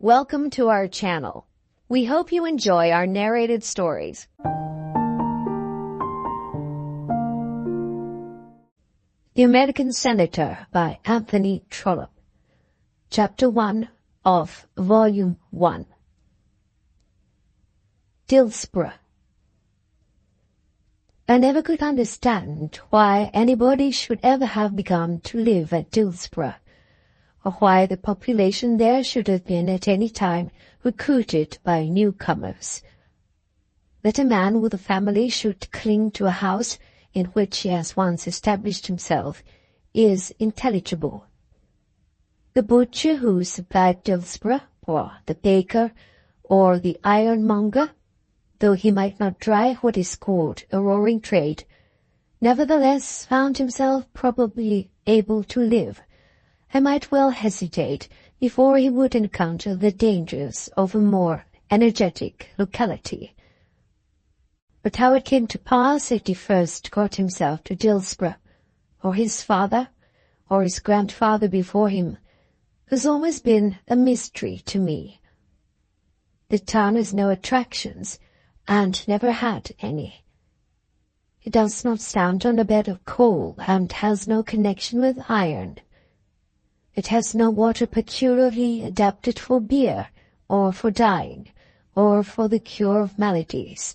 Welcome to our channel. We hope you enjoy our narrated stories. The American Senator by Anthony Trollope. Chapter 1 of Volume 1. Dillsborough. I never could understand why anybody should ever have begun to live at Dillsborough, or why the population there should have been at any time recruited by newcomers. That a man with a family should cling to a house in which he has once established himself is intelligible. The butcher who supplied Dillsborough, or the baker, or the ironmonger, though he might not try what is called a roaring trade, nevertheless found himself probably able to live. I might well hesitate before he would encounter the dangers of a more energetic locality. But how it came to pass that he first got himself to Dillsborough, or his father, or his grandfather before him, has always been a mystery to me. The town has no attractions, and never had any. It does not stand on a bed of coal, and has no connection with iron. It has no water peculiarly adapted for beer, or for dyeing, or for the cure of maladies.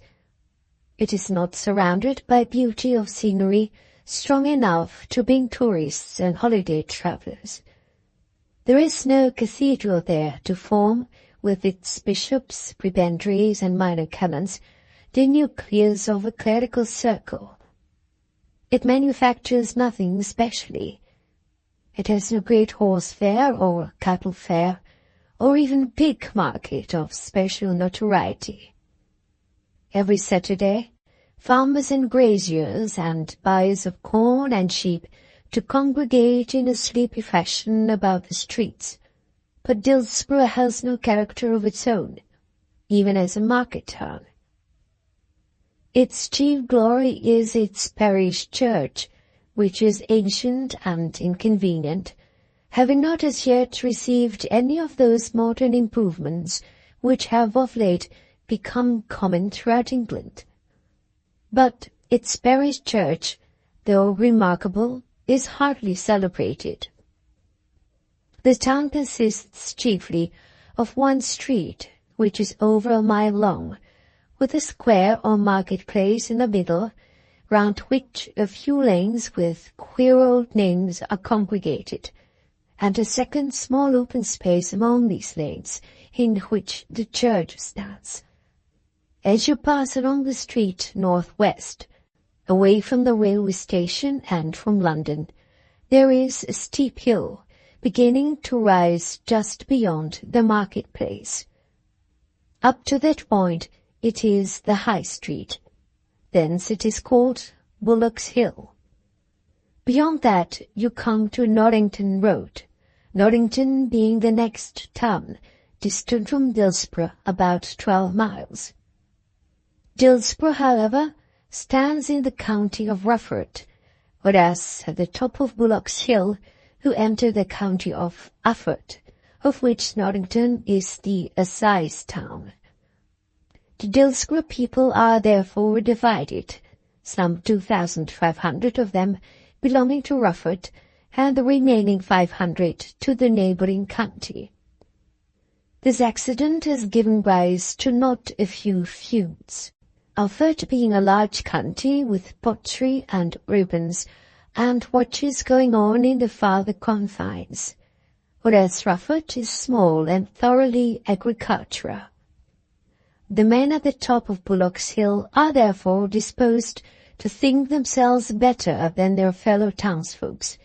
It is not surrounded by beauty of scenery strong enough to bring tourists and holiday travellers. There is no cathedral there to form, with its bishops, prebendaries, and minor canons, the nucleus of a clerical circle. It manufactures nothing specially. It has no great horse fair or cattle fair, or even pig market of special notoriety. Every Saturday, farmers and graziers and buyers of corn and sheep to congregate in a sleepy fashion about the streets. But Dillsborough has no character of its own, even as a market town. Its chief glory is its parish church, which is ancient and inconvenient, having not as yet received any of those modern improvements which have of late become common throughout England. But its parish church, though remarkable, is hardly celebrated. The town consists chiefly of one street, which is over a mile long, with a square or market-place in the middle, round which a few lanes with queer old names are congregated, and a second small open space among these lanes, in which the church stands. As you pass along the street northwest, away from the railway station and from London, there is a steep hill, beginning to rise just beyond the market-place. Up to that point it is the High Street. Thence it is called Bullock's Hill. Beyond that you come to Norrington Road, Norrington being the next town, distant from Dillsborough about 12 miles. Dillsborough, however, stands in the county of Rufford, whereas at the top of Bullock's Hill you enter the county of Ufford, of which Norrington is the assize town. The Dillsborough people are therefore divided, some 2,500 of them belonging to Rufford, and the remaining 500 to the neighbouring county. This accident has given rise to not a few feuds. Ufford being a large county with pottery and ribbons, and what is going on in the farther confines, whereas Rufford is small and thoroughly agricultural. The men at the top of Bullock's Hill are therefore disposed to think themselves better than their fellow townsfolks,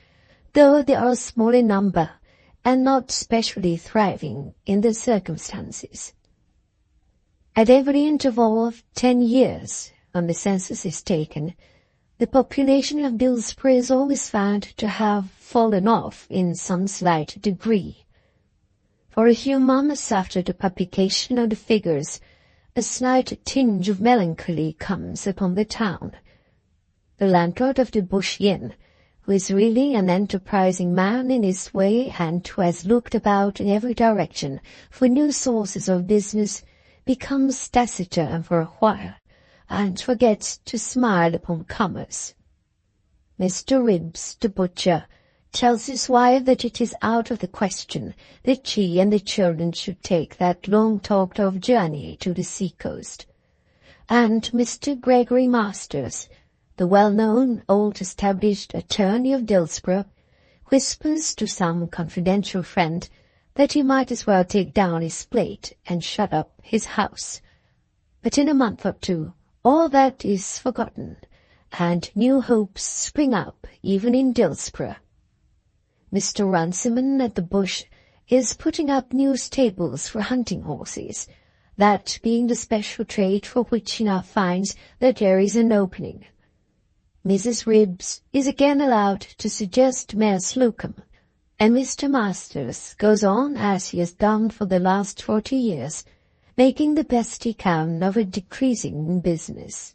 though they are small in number and not specially thriving in the circumstances. At every interval of 10 years, when the census is taken, the population of Dillsborough is always found to have fallen off in some slight degree. For a few months after the publication of the figures, a slight tinge of melancholy comes upon the town. The landlord of the Bush Inn, who is really an enterprising man in his way and who has looked about in every direction for new sources of business, becomes taciturn for a while, and forgets to smile upon comers. Mr. Ribbs, the butcher, tells his wife that it is out of the question that she and the children should take that long-talked-of journey to the sea-coast. And Mr. Gregory Masters, the well-known old-established attorney of Dillsborough, whispers to some confidential friend that he might as well take down his plate and shut up his house. But in a month or two all that is forgotten, and new hopes spring up even in Dillsborough. Mr. Runciman at the Bush is putting up new stables for hunting horses, that being the special trade for which he now finds that there is an opening. Mrs. Ribbs is again allowed to suggest Mare Slocum, and Mr. Masters goes on as he has done for the last 40 years, making the best he can of a decreasing business.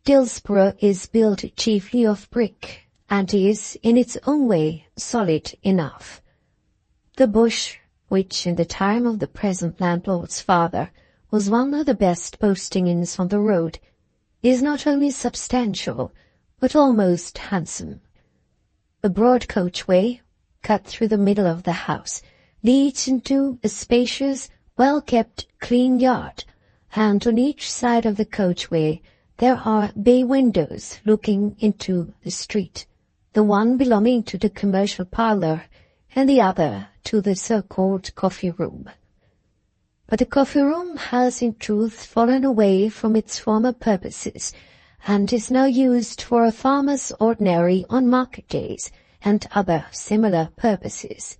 Dillsborough is built chiefly of brick, and is, in its own way, solid enough. The Bush, which in the time of the present landlord's father was one of the best posting-inns on the road, is not only substantial, but almost handsome. A broad coachway, cut through the middle of the house, leads into a spacious, well-kept, clean yard, and on each side of the coachway there are bay windows looking into the street, the one belonging to the commercial parlour, and the other to the so-called coffee-room. But the coffee-room has in truth fallen away from its former purposes, and is now used for a farmer's ordinary on market days and other similar purposes.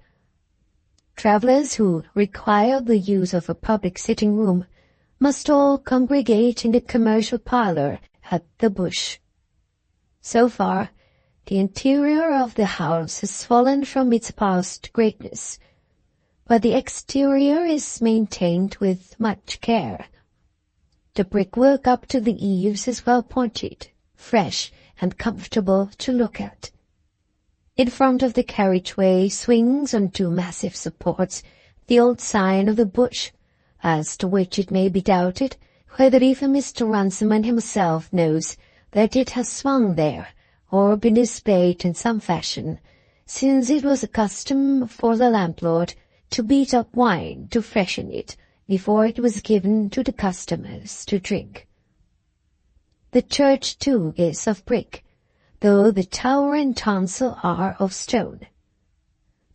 Travellers who require the use of a public sitting-room must all congregate in the commercial parlour at the Bush. So far, the interior of the house has fallen from its past greatness, but the exterior is maintained with much care. The brickwork up to the eaves is well pointed, fresh, and comfortable to look at. In front of the carriageway swings on two massive supports the old sign of the Bush, as to which it may be doubted whether even Mr. Runciman himself knows that it has swung there, or been displayed in some fashion, since it was a custom for the landlord to beat up wine to freshen it before it was given to the customers to drink. The church, too, is of brick, though the tower and chancel are of stone.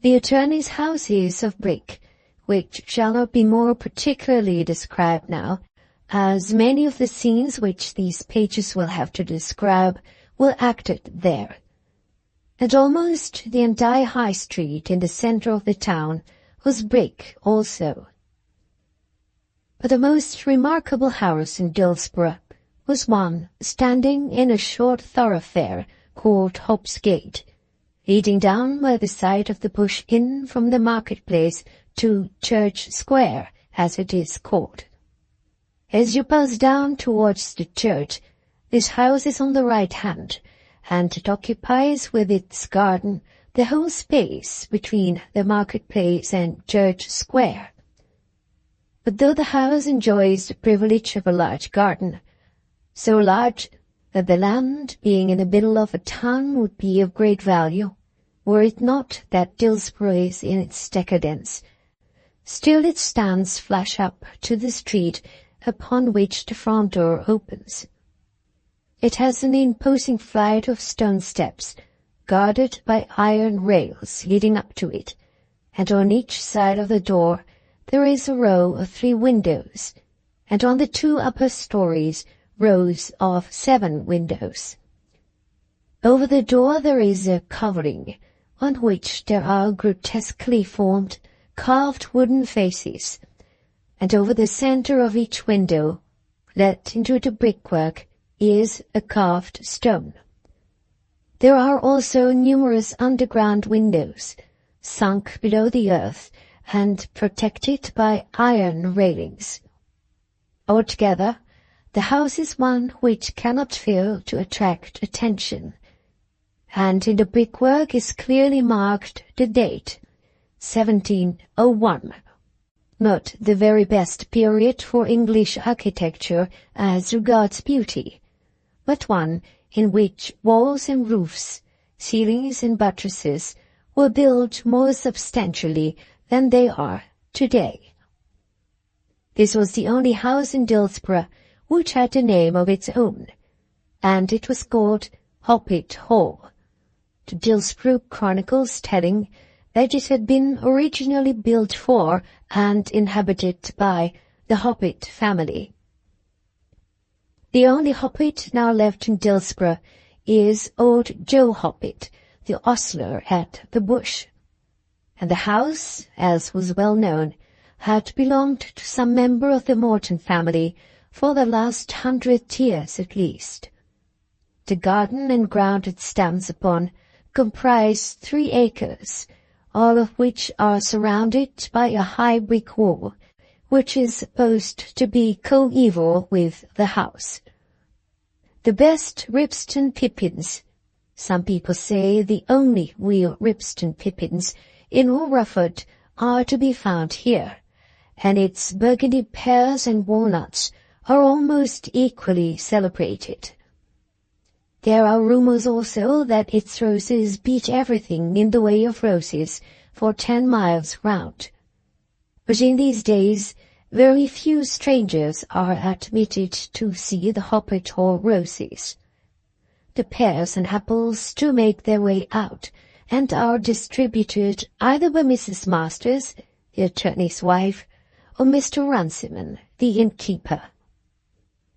The attorney's house is of brick, which shall not be more particularly described now, as many of the scenes which these pages will have to describe were acted there. And almost the entire High Street in the centre of the town was brick also. But the most remarkable house in Dillsborough was one standing in a short thoroughfare called Hobbs Gate, leading down by the side of the Bush Inn from the market-place to Church Square, as it is called. As you pass down towards the church, this house is on the right hand, and it occupies with its garden the whole space between the market-place and Church Square. But though the house enjoys the privilege of a large garden, so large that the land, being in the middle of a town, would be of great value, were it not that Dillsborough is in its decadence, still it stands flush up to the street upon which the front door opens. It has an imposing flight of stone steps, guarded by iron rails leading up to it, and on each side of the door there is a row of 3 windows, and on the 2 upper stories rows of 7 windows. Over the door there is a covering, on which there are grotesquely formed, carved wooden faces, and over the centre of each window, let into the brickwork, is a carved stone. There are also numerous underground windows, sunk below the earth, and protected by iron railings. Altogether, the house is one which cannot fail to attract attention, and in the brickwork is clearly marked the date, 1701. Not the very best period for English architecture as regards beauty, but one in which walls and roofs, ceilings and buttresses were built more substantially than they are today. This was the only house in Dillsborough which had a name of its own, and it was called Hoppet Hall, the Dillsborough chronicles telling that it had been originally built for and inhabited by the Hoppet family. The only Hoppet now left in Dillsborough is old Joe Hoppet, the ostler at the Bush, and the house, as was well known, had belonged to some member of the Morton family for the last 100 years at least. The garden and ground it stands upon comprise 3 acres, all of which are surrounded by a high brick wall, which is supposed to be coeval with the house. The best Ribston pippins, some people say the only real Ribston pippins, in all Rufford are to be found here, and its Burgundy pears and walnuts are almost equally celebrated. There are rumours also that its roses beat everything in the way of roses for 10 miles round. But in these days, very few strangers are admitted to see the Hoppet Hall roses. The pears and apples do make their way out, and are distributed either by Mrs. Masters, the attorney's wife, or Mr. Runciman, the innkeeper.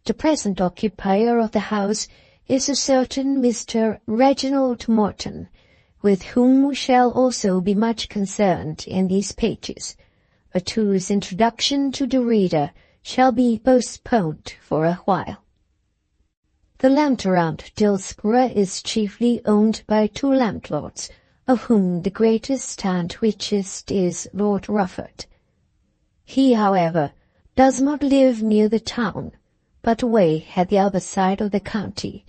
The present occupier of the house is a certain Mr. Reginald Morton, with whom we shall also be much concerned in these pages, but whose introduction to the reader shall be postponed for a while. The land around Dillsborough is chiefly owned by 2 landlords, of whom the greatest and richest is Lord Rufford. He, however, does not live near the town, but away at the other side of the county,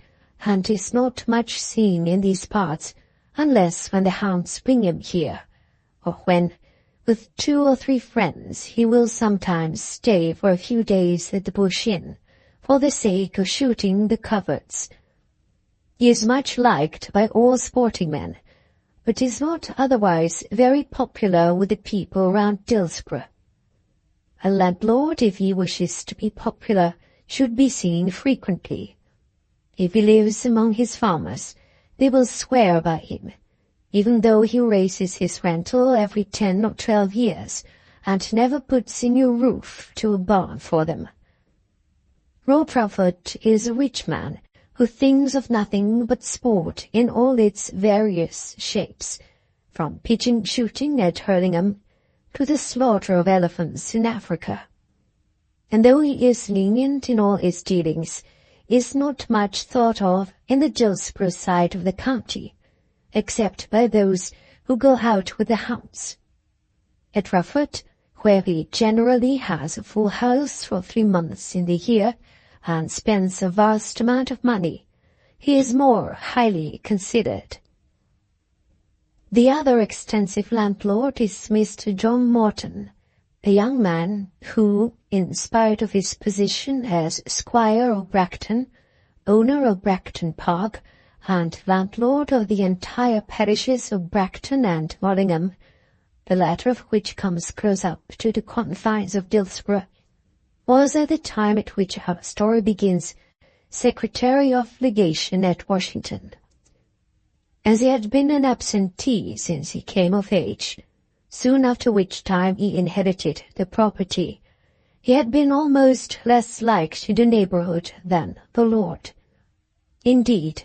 and is not much seen in these parts, unless when the hounds bring him here, or when, with 2 or 3 friends, he will sometimes stay for a few days at the Bush Inn, for the sake of shooting the coverts. He is much liked by all sporting men, but is not otherwise very popular with the people round Dillsborough. A landlord, if he wishes to be popular, should be seen frequently. If he lives among his farmers, they will swear by him, even though he raises his rental every 10 or 12 years, and never puts a new roof to a barn for them. Lord Rufford is a rich man, who thinks of nothing but sport in all its various shapes, from pigeon shooting at Hurlingham to the slaughter of elephants in Africa. And though he is lenient in all his dealings, is not much thought of in the Dillsborough side of the county, except by those who go out with the hounds. At Rufford, where he generally has a full house for 3 months in the year, and spends a vast amount of money, he is more highly considered. The other extensive landlord is Mr. John Morton, a young man who, in spite of his position as Squire of Bracton, owner of Bracton Park, and landlord of the entire parishes of Bracton and Mollingham, the latter of which comes close up to the confines of Dillsborough, was at the time at which our story begins Secretary of Legation at Washington. As he had been an absentee since he came of age, soon after which time he inherited the property, he had been almost less liked in the neighbourhood than the lord. Indeed,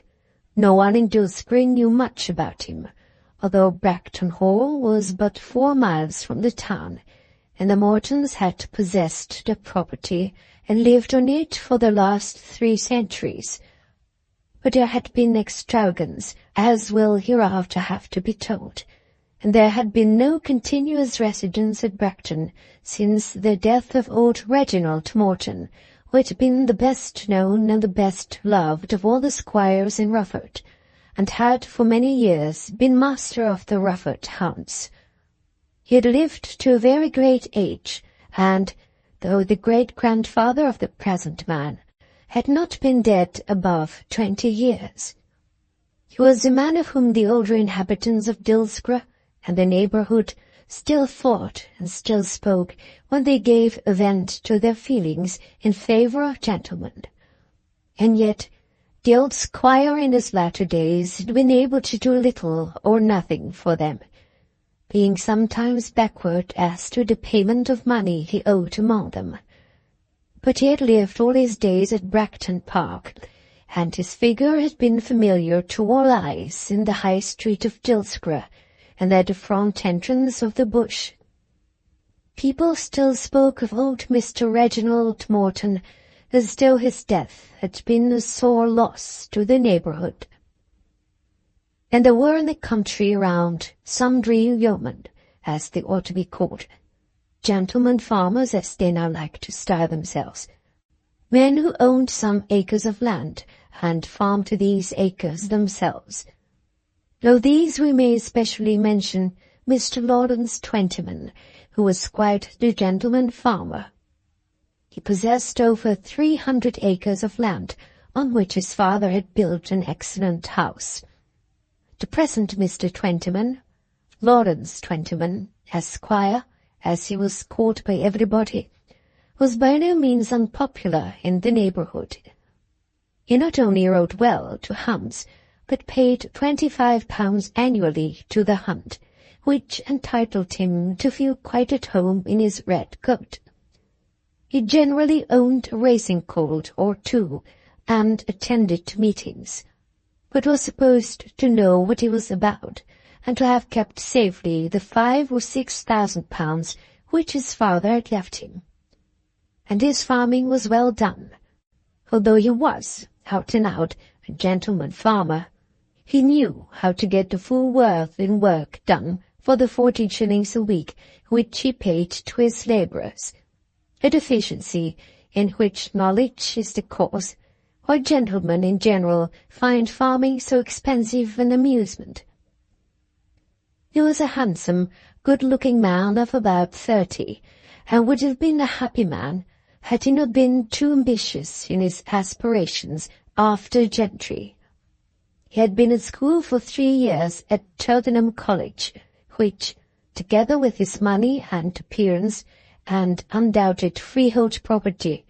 no one in Dillsborough knew much about him, although Bracton Hall was but 4 miles from the town, and the Mortons had possessed the property and lived on it for the last 3 centuries. But there had been extravagance, as will hereafter have to be told, and there had been no continuous residence at Bracton since the death of old Reginald Morton, who had been the best known and the best loved of all the squires in Rufford, and had for many years been master of the Rufford hounds. He had lived to a very great age, and, though the great-grandfather of the present man, had not been dead above 20 years. He was a man of whom the older inhabitants of Dillsborough and the neighbourhood still thought and still spoke when they gave vent to their feelings in favour of gentlemen. And yet the old squire in his latter days had been able to do little or nothing for them, being sometimes backward as to the payment of money he owed among them. But he had lived all his days at Bracton Park, and his figure had been familiar to all eyes in the High Street of Dillsborough and at the front entrance of the Bush. People still spoke of old Mr. Reginald Morton as though his death had been a sore loss to the neighbourhood. And there were in the country around sundry yeomen, as they ought to be called, gentlemen farmers as they now like to style themselves, men who owned some acres of land and farmed these acres themselves. Of these we may especially mention Mr. Lawrence Twentyman, who was quite the gentleman farmer. He possessed over 300 acres of land, on which his father had built an excellent house. The present Mr. Twentyman, Lawrence Twentyman, Esquire, as he was called by everybody, was by no means unpopular in the neighbourhood. He not only rode well to hounds, but paid £25 annually to the hunt, which entitled him to feel quite at home in his red coat. He generally owned a racing colt or two, and attended to meetings, but was supposed to know what he was about, and to have kept safely the £5,000 or £6,000 which his father had left him. And his farming was well done. Although he was, out and out, a gentleman farmer, he knew how to get the full worth in work done for the 40 shillings a week which he paid to his labourers, a deficiency in which knowledge is the cause, why gentlemen in general find farming so expensive an amusement. He was a handsome, good-looking man of about 30, and would have been a happy man had he not been too ambitious in his aspirations after gentry. He had been at school for 3 years at Cheltenham College, which, together with his money and appearance and undoubted freehold property,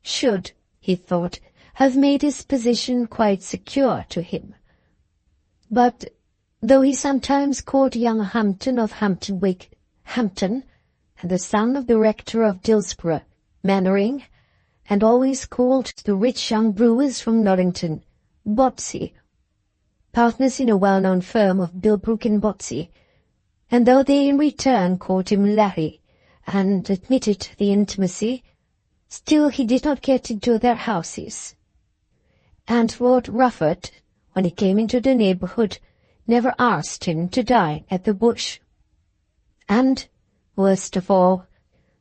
should, he thought, have made his position quite secure to him. But, though he sometimes called young Hampton of Hampton Wick Hampton, and the son of the rector of Dillsborough Mannering, and always called the rich young brewers from Norrington Botsey, partners in a well-known firm of Bilbrook and Botsey, and though they in return called him Larry, and admitted the intimacy, still he did not get into their houses. And Lord Rufford, when he came into the neighbourhood, never asked him to dine at the Bush. And, worst of all,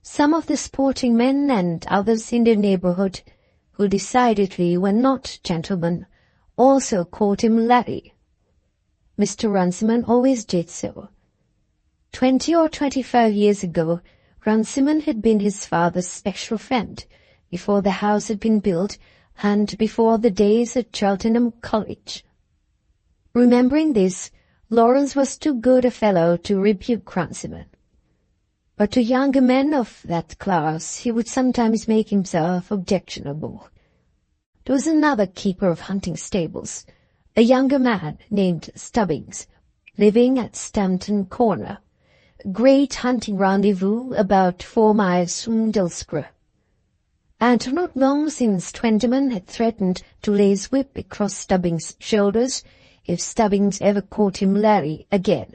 some of the sporting men and others in the neighbourhood, who decidedly were not gentlemen, also called him Larry. Mr. Runciman always did so. 20 or 25 years ago, Runciman had been his father's special friend, before the house had been built, and before the days at Cheltenham College. Remembering this, Lawrence was too good a fellow to rebuke Runciman. But to younger men of that class he would sometimes make himself objectionable. There was another keeper of hunting stables, a younger man named Stubbings, living at Stampton Corner, a great hunting rendezvous about 4 miles from Dillsborough. And not long since Twentyman had threatened to lay his whip across Stubbings' shoulders if Stubbings ever called him Larry again.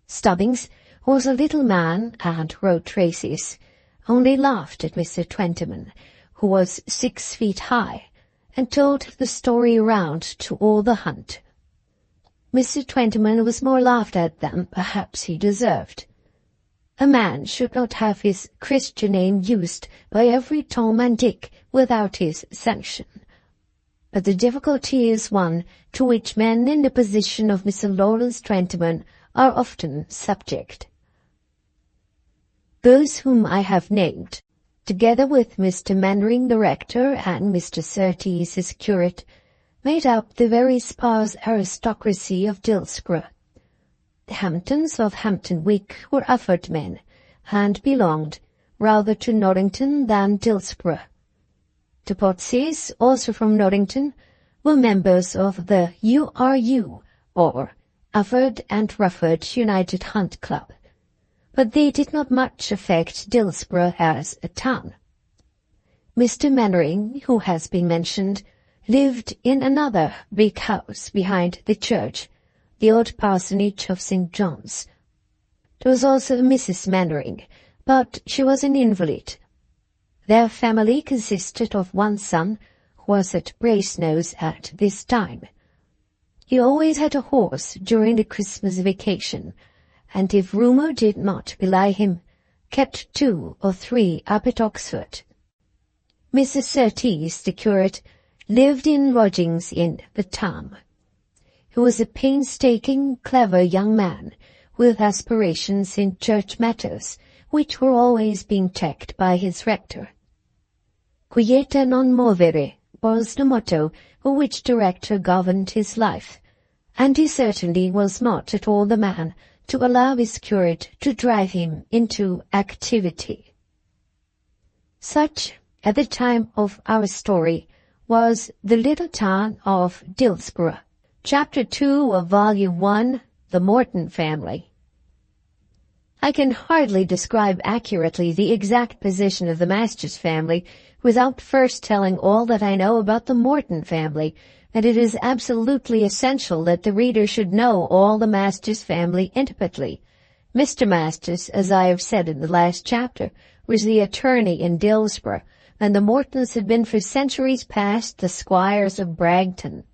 Stubbings was a little man and rode races, only laughed at Mr. Twentyman, who was 6 feet high, and told the story round to all the hunt. Mr. Twentyman was more laughed at than perhaps he deserved. A man should not have his Christian name used by every Tom and Dick without his sanction. but the difficulty is one to which men in the position of Mr. Lawrence Twentyman are often subject. Those whom I have named, together with Mr. Mannering the rector and Mr. Surtees his curate, made up the very sparse aristocracy of Dillsborough. The Hamptons of Hampton Wick were Ufford men, and belonged rather to Norrington than Dillsborough. The Potseys, also from Norrington, were members of the URU, or Ufford and Rufford United Hunt Club, but they did not much affect Dillsborough as a town. Mr. Mannering, who has been mentioned, lived in another big house behind the church, the old parsonage of St. John's. There was also Mrs. Mannering, but she was an invalid. Their family consisted of one son, who was at Brasenose at this time. He always had a horse during the Christmas vacation, and if rumour did not belie him, kept 2 or 3 up at Oxford. Mrs. Surtees, the curate, lived in lodgings in the town. He was a painstaking, clever young man, with aspirations in church matters, which were always being checked by his rector. Quieta non movere was the motto by which the rector governed his life, and he certainly was not at all the man to allow his curate to drive him into activity. Such, at the time of our story, was the little town of Dillsborough. Chapter 2 of Volume 1, The Morton Family. I can hardly describe accurately the exact position of the Masters family without first telling all that I know about the Morton family, and it is absolutely essential that the reader should know all the Masters family intimately. Mr. Masters, as I have said in the last chapter, was the attorney in Dillsborough, and the Mortons had been for centuries past the squires of Bragton.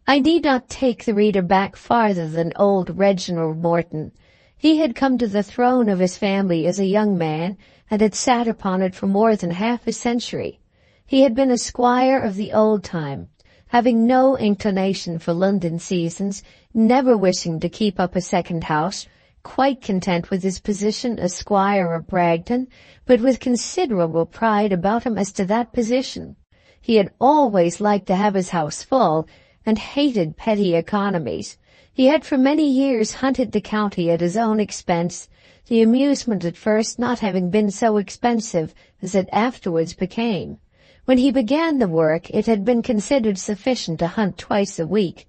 I need not take the reader back farther than old Reginald Morton. He had come to the throne of his family as a young man, and had sat upon it for more than half a century. He had been a squire of the old time, having no inclination for London seasons, never wishing to keep up a second house, quite content with his position as squire of Bragton, but with considerable pride about him as to that position. He had always liked to have his house full, and hated petty economies. He had for many years hunted the county at his own expense, the amusement at first not having been so expensive as it afterwards became. When he began the work, it had been considered sufficient to hunt twice a week.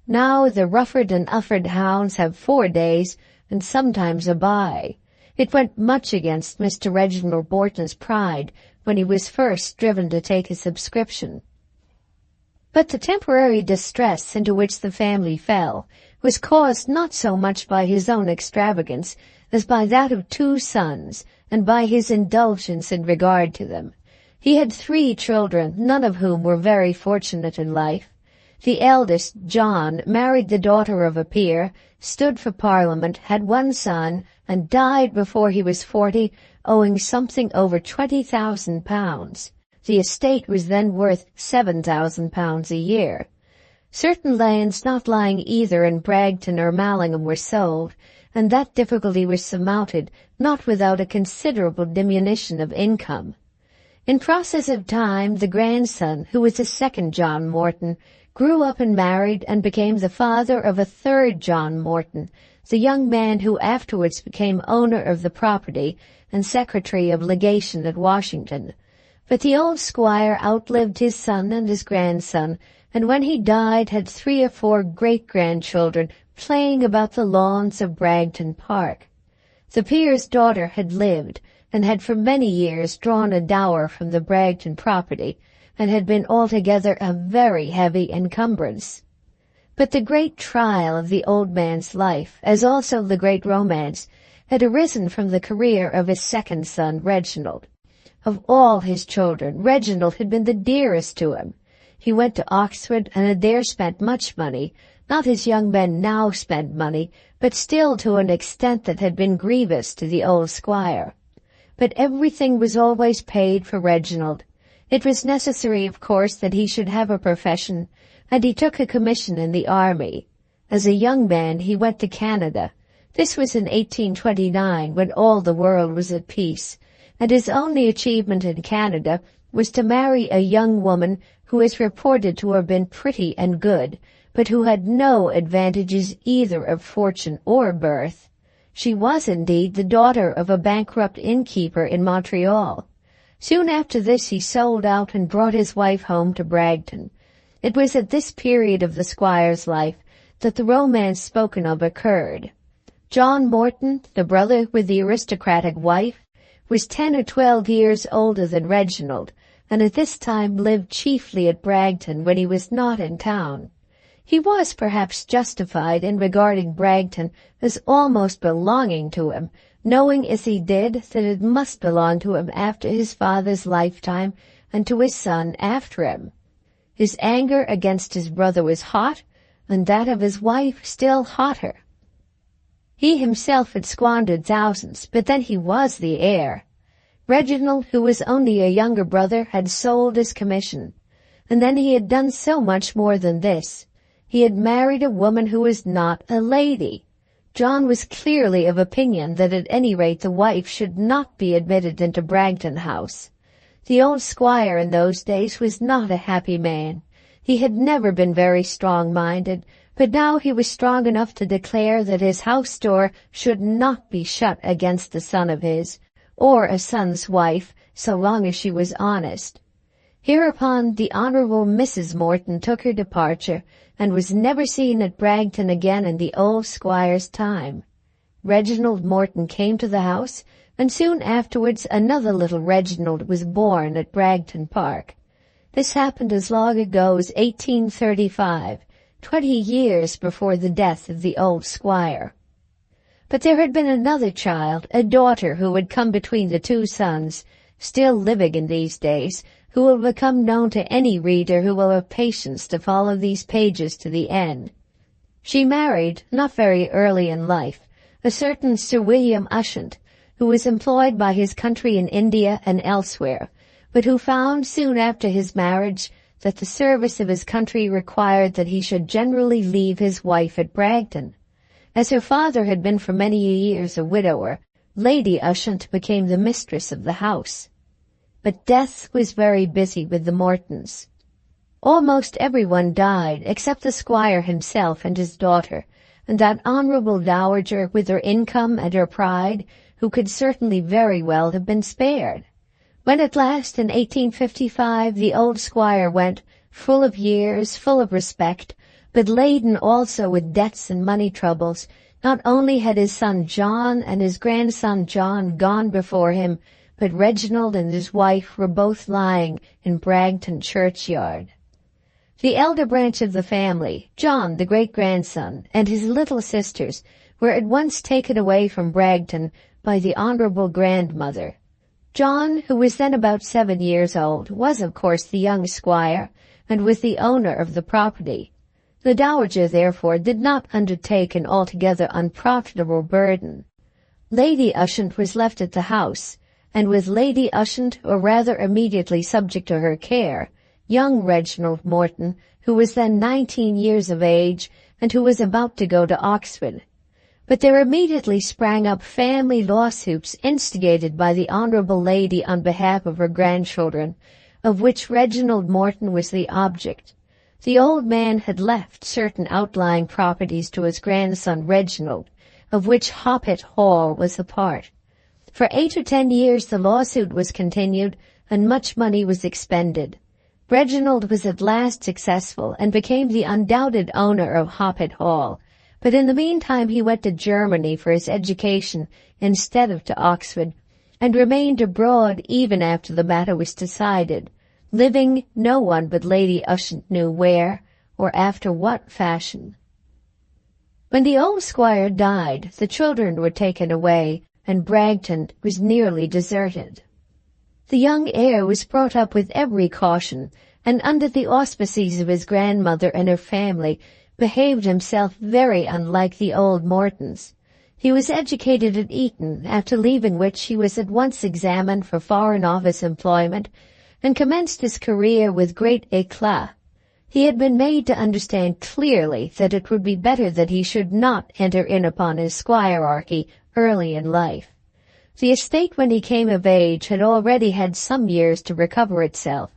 Now the Rufford and Ufford hounds have 4 days, and sometimes a bye. It went much against Mr. Reginald Morton's pride when he was first driven to take a subscription. But the temporary distress into which the family fell was caused not so much by his own extravagance as by that of 2 sons, and by his indulgence in regard to them. He had 3 children, none of whom were very fortunate in life. The eldest, John, married the daughter of a peer, stood for Parliament, had 1 son, and died before he was 40, owing something over £20,000. The estate was then worth £7,000 a year. Certain lands not lying either in Bragton or Mallingham were sold, and that difficulty was surmounted, not without a considerable diminution of income. In process of time, the grandson, who was the second John Morton, grew up and married and became the father of a 3rd John Morton, the young man who afterwards became owner of the property and secretary of legation at Washington. But the old squire outlived his son and his grandson, and when he died had 3 or 4 great-grandchildren playing about the lawns of Bragton Park. The peer's daughter had lived, and had for many years drawn a dower from the Bragton property, and had been altogether a very heavy encumbrance. But the great trial of the old man's life, as also the great romance, had arisen from the career of his second son, Reginald. Of all his children, Reginald had been the dearest to him. He went to Oxford and had there spent much money, not as young men now spend money, but still to an extent that had been grievous to the old squire. But everything was always paid for Reginald. It was necessary, of course, that he should have a profession, and he took a commission in the army. As a young man, he went to Canada. This was in 1829, when all the world was at peace, and his only achievement in Canada was to marry a young woman who is reported to have been pretty and good, but who had no advantages either of fortune or birth. She was indeed the daughter of a bankrupt innkeeper in Montreal. Soon after this he sold out and brought his wife home to Bragton. It was at this period of the squire's life that the romance spoken of occurred. John Morton, the brother with the aristocratic wife, was 10 or 12 years older than Reginald, and at this time lived chiefly at Bragton when he was not in town. He was perhaps justified in regarding Bragton as almost belonging to him, knowing as he did that it must belong to him after his father's lifetime and to his son after him. His anger against his brother was hot, and that of his wife still hotter. He himself had squandered thousands, but then he was the heir. Reginald, who was only a younger brother, had sold his commission, and then he had done so much more than this. He had married a woman who was not a lady. John was clearly of opinion that at any rate the wife should not be admitted into Bragton House. The old squire in those days was not a happy man. He had never been very strong-minded, but now he was strong enough to declare that his house door should not be shut against a son of his, or a son's wife, so long as she was honest. Hereupon the Honourable Mrs. Morton took her departure, and was never seen at Bragton again in the old squire's time. Reginald Morton came to the house, and soon afterwards another little Reginald was born at Bragton Park. This happened as long ago as 1835, 20 years before the death of the old squire. But there had been another child, a daughter, who had come between the two sons, still living in these days, who will become known to any reader who will have patience to follow these pages to the end. She married, not very early in life, a certain Sir William Ushant, who was employed by his country in India and elsewhere, but who found soon after his marriage that the service of his country required that he should generally leave his wife at Bragton. As her father had been for many years a widower, Lady Ushant became the mistress of the house. But death was very busy with the Mortons. Almost everyone died except the squire himself and his daughter, and that honourable dowager with her income and her pride, who could certainly very well have been spared. When at last in 1855 the old squire went, full of years, full of respect, but laden also with debts and money troubles, not only had his son John and his grandson John gone before him, but Reginald and his wife were both lying in Bragton churchyard. The elder branch of the family, John, the great-grandson, and his little sisters were at once taken away from Bragton by the honourable grandmother. John, who was then about 7 years old, was of course the young squire, and was the owner of the property. The dowager, therefore, did not undertake an altogether unprofitable burden. Lady Ushant was left at the house, and with Lady Ushant, or rather immediately subject to her care, young Reginald Morton, who was then 19 years of age, and who was about to go to Oxford. But there immediately sprang up family lawsuits instigated by the honourable lady on behalf of her grandchildren, of which Reginald Morton was the object. The old man had left certain outlying properties to his grandson Reginald, of which Hoppet Hall was a part. For 8 or 10 years the lawsuit was continued, and much money was expended. Reginald was at last successful, and became the undoubted owner of Hoppet Hall, but in the meantime he went to Germany for his education instead of to Oxford, and remained abroad even after the matter was decided, living no one but Lady Ushant knew where, or after what fashion. When the old squire died, the children were taken away, and Bragton was nearly deserted. The young heir was brought up with every caution, and under the auspices of his grandmother and her family, behaved himself very unlike the old Mortons. He was educated at Eton, after leaving which he was at once examined for Foreign Office employment, and commenced his career with great éclat. He had been made to understand clearly that it would be better that he should not enter in upon his squirearchy early in life. The estate when he came of age had already had some years to recover itself,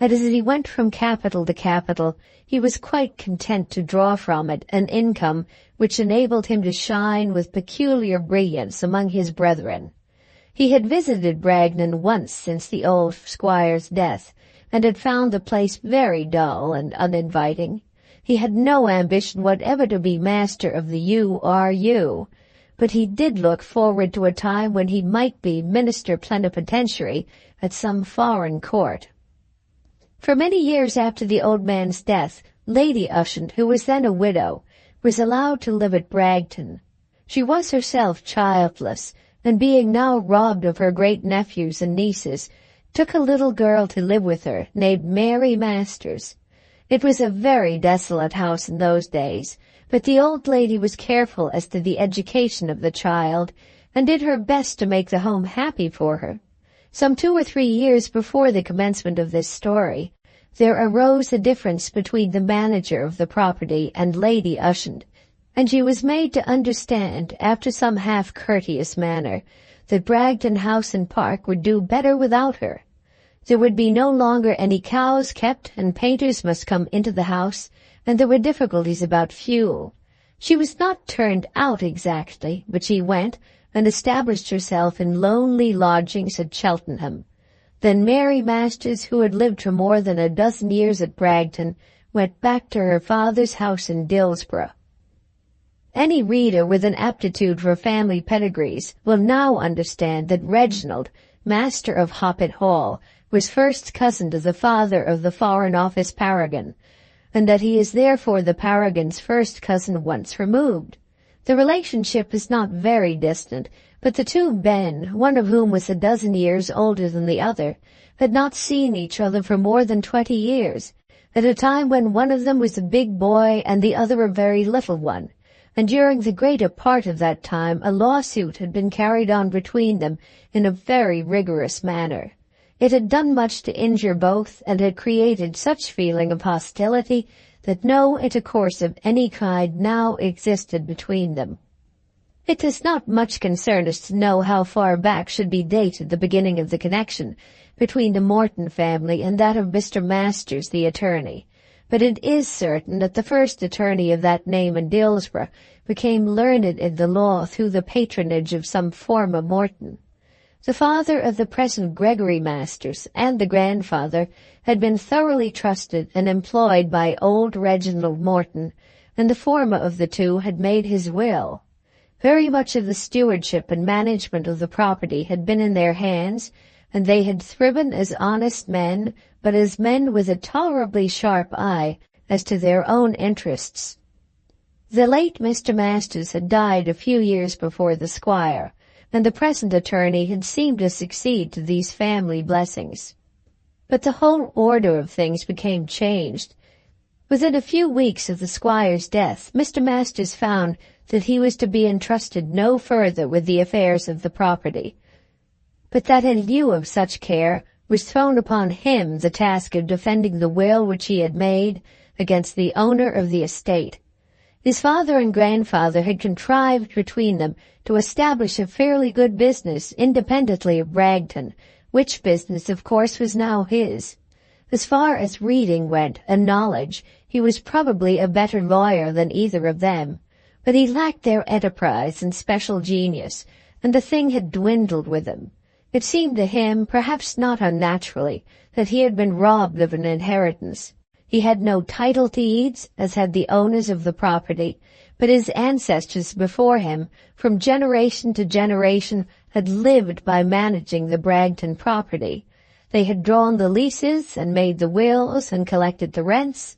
and as he went from capital to capital, he was quite content to draw from it an income which enabled him to shine with peculiar brilliance among his brethren. He had visited Bragton once since the old squire's death, and had found the place very dull and uninviting. He had no ambition whatever to be master of the U.R.U., but he did look forward to a time when he might be minister plenipotentiary at some foreign court. For many years after the old man's death, Lady Ushant, who was then a widow, was allowed to live at Bragton. She was herself childless, and being now robbed of her great-nephews and nieces, took a little girl to live with her, named Mary Masters. It was a very desolate house in those days, but the old lady was careful as to the education of the child, and did her best to make the home happy for her. Some 2 or 3 years before the commencement of this story, there arose a difference between the manager of the property and Lady Ushant, and she was made to understand, after some half-courteous manner, that Bragton House and Park would do better without her. There would be no longer any cows kept, and painters must come into the house, and there were difficulties about fuel. She was not turned out exactly, but she went and established herself in lonely lodgings at Cheltenham. Then Mary Masters, who had lived for more than a dozen years at Bragton, went back to her father's house in Dillsborough. Any reader with an aptitude for family pedigrees will now understand that Reginald, master of Hoppet Hall, was first cousin to the father of the Foreign Office paragon, and that he is therefore the paragon's first cousin once removed. The relationship is not very distant, but the two men, one of whom was a dozen years older than the other, had not seen each other for more than 20 years, at a time when one of them was a big boy and the other a very little one, and during the greater part of that time a lawsuit had been carried on between them in a very rigorous manner. It had done much to injure both, and had created such feeling of hostility that no intercourse of any kind now existed between them. It does not much concern us to know how far back should be dated the beginning of the connection between the Morton family and that of Mr. Masters, the attorney, but it is certain that the first attorney of that name in Dillsborough became learned in the law through the patronage of some former Morton. The father of the present Gregory Masters and the grandfather had been thoroughly trusted and employed by old Reginald Morton, and the former of the two had made his will. Very much of the stewardship and management of the property had been in their hands, and they had thriven as honest men, but as men with a tolerably sharp eye as to their own interests. The late Mr. Masters had died a few years before the squire, and the present attorney had seemed to succeed to these family blessings. But the whole order of things became changed. Within a few weeks of the squire's death, Mr. Masters found that he was to be entrusted no further with the affairs of the property, but that in lieu of such care was thrown upon him the task of defending the will which he had made against the owner of the estate. His father and grandfather had contrived between them to establish a fairly good business independently of Bragton, which business, of course, was now his. As far as reading went and knowledge, he was probably a better lawyer than either of them, but he lacked their enterprise and special genius, and the thing had dwindled with him. It seemed to him, perhaps not unnaturally, that he had been robbed of an inheritance. He had no title deeds, as had the owners of the property, but his ancestors before him, from generation to generation, had lived by managing the Bragton property. They had drawn the leases and made the wills and collected the rents,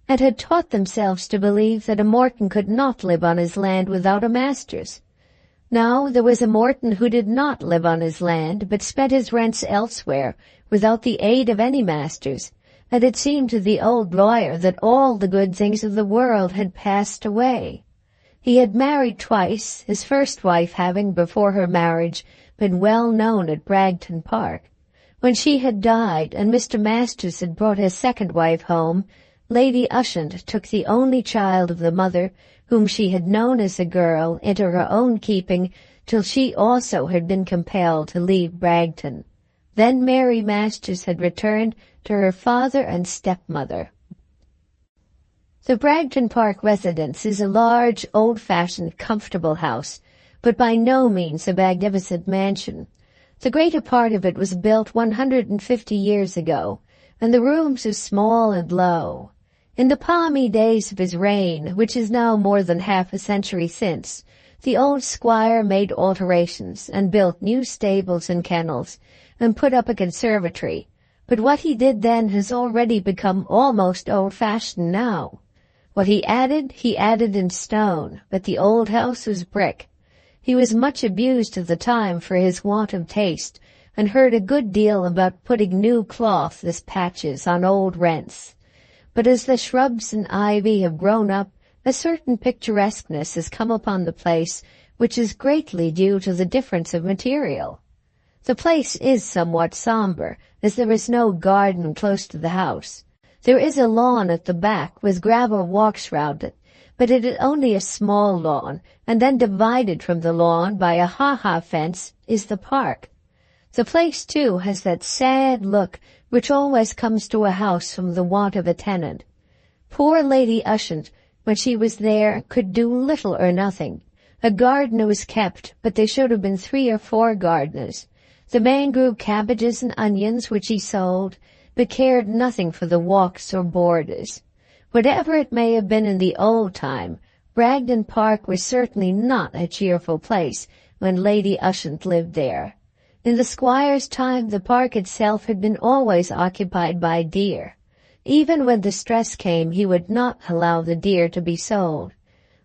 and had taught themselves to believe that a Morton could not live on his land without a Masters. Now there was a Morton who did not live on his land, but spent his rents elsewhere, without the aid of any Masters, and it seemed to the old lawyer that all the good things of the world had passed away. He had married twice, his first wife having, before her marriage, been well known at Bragton Park. When she had died and Mr. Masters had brought his second wife home, Lady Ushant took the only child of the mother, whom she had known as a girl, into her own keeping till she also had been compelled to leave Bragton. Then Mary Masters had returned to her father and stepmother. The Bragton Park residence is a large, old-fashioned, comfortable house, but by no means a magnificent mansion. The greater part of it was built 150 years ago, and the rooms are small and low. In the palmy days of his reign, which is now more than half a century since, the old squire made alterations and built new stables and kennels, and put up a conservatory. But what he did then has already become almost old-fashioned now. What he added in stone, but the old house was brick. He was much abused at the time for his want of taste, and heard a good deal about putting new cloth as patches on old rents. But as the shrubs and ivy have grown up, a certain picturesqueness has come upon the place, which is greatly due to the difference of material. The place is somewhat sombre, as there is no garden close to the house. There is a lawn at the back with gravel walks round it, but it is only a small lawn, and then divided from the lawn by a ha-ha fence is the park. The place, too, has that sad look which always comes to a house from the want of a tenant. Poor Lady Ushant, when she was there, could do little or nothing. A gardener was kept, but there should have been 3 or 4 gardeners. The man grew cabbages and onions, which he sold, but cared nothing for the walks or borders. Whatever it may have been in the old time, Bragton Park was certainly not a cheerful place when Lady Ushant lived there. In the squire's time the park itself had been always occupied by deer. Even when the stress came he would not allow the deer to be sold.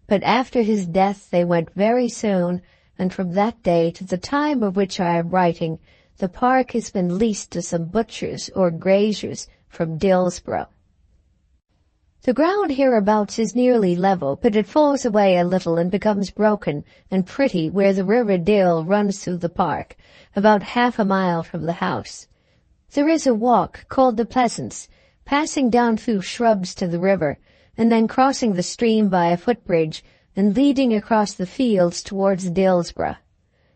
But after his death they went very soon, and from that day to the time of which I am writing, the park has been leased to some butchers or graziers from Dillsborough. The ground hereabouts is nearly level, but it falls away a little and becomes broken and pretty where the river Dill runs through the park, about half a mile from the house. There is a walk called the Pleasance, passing down through shrubs to the river, and then crossing the stream by a footbridge and leading across the fields towards Dillsborough.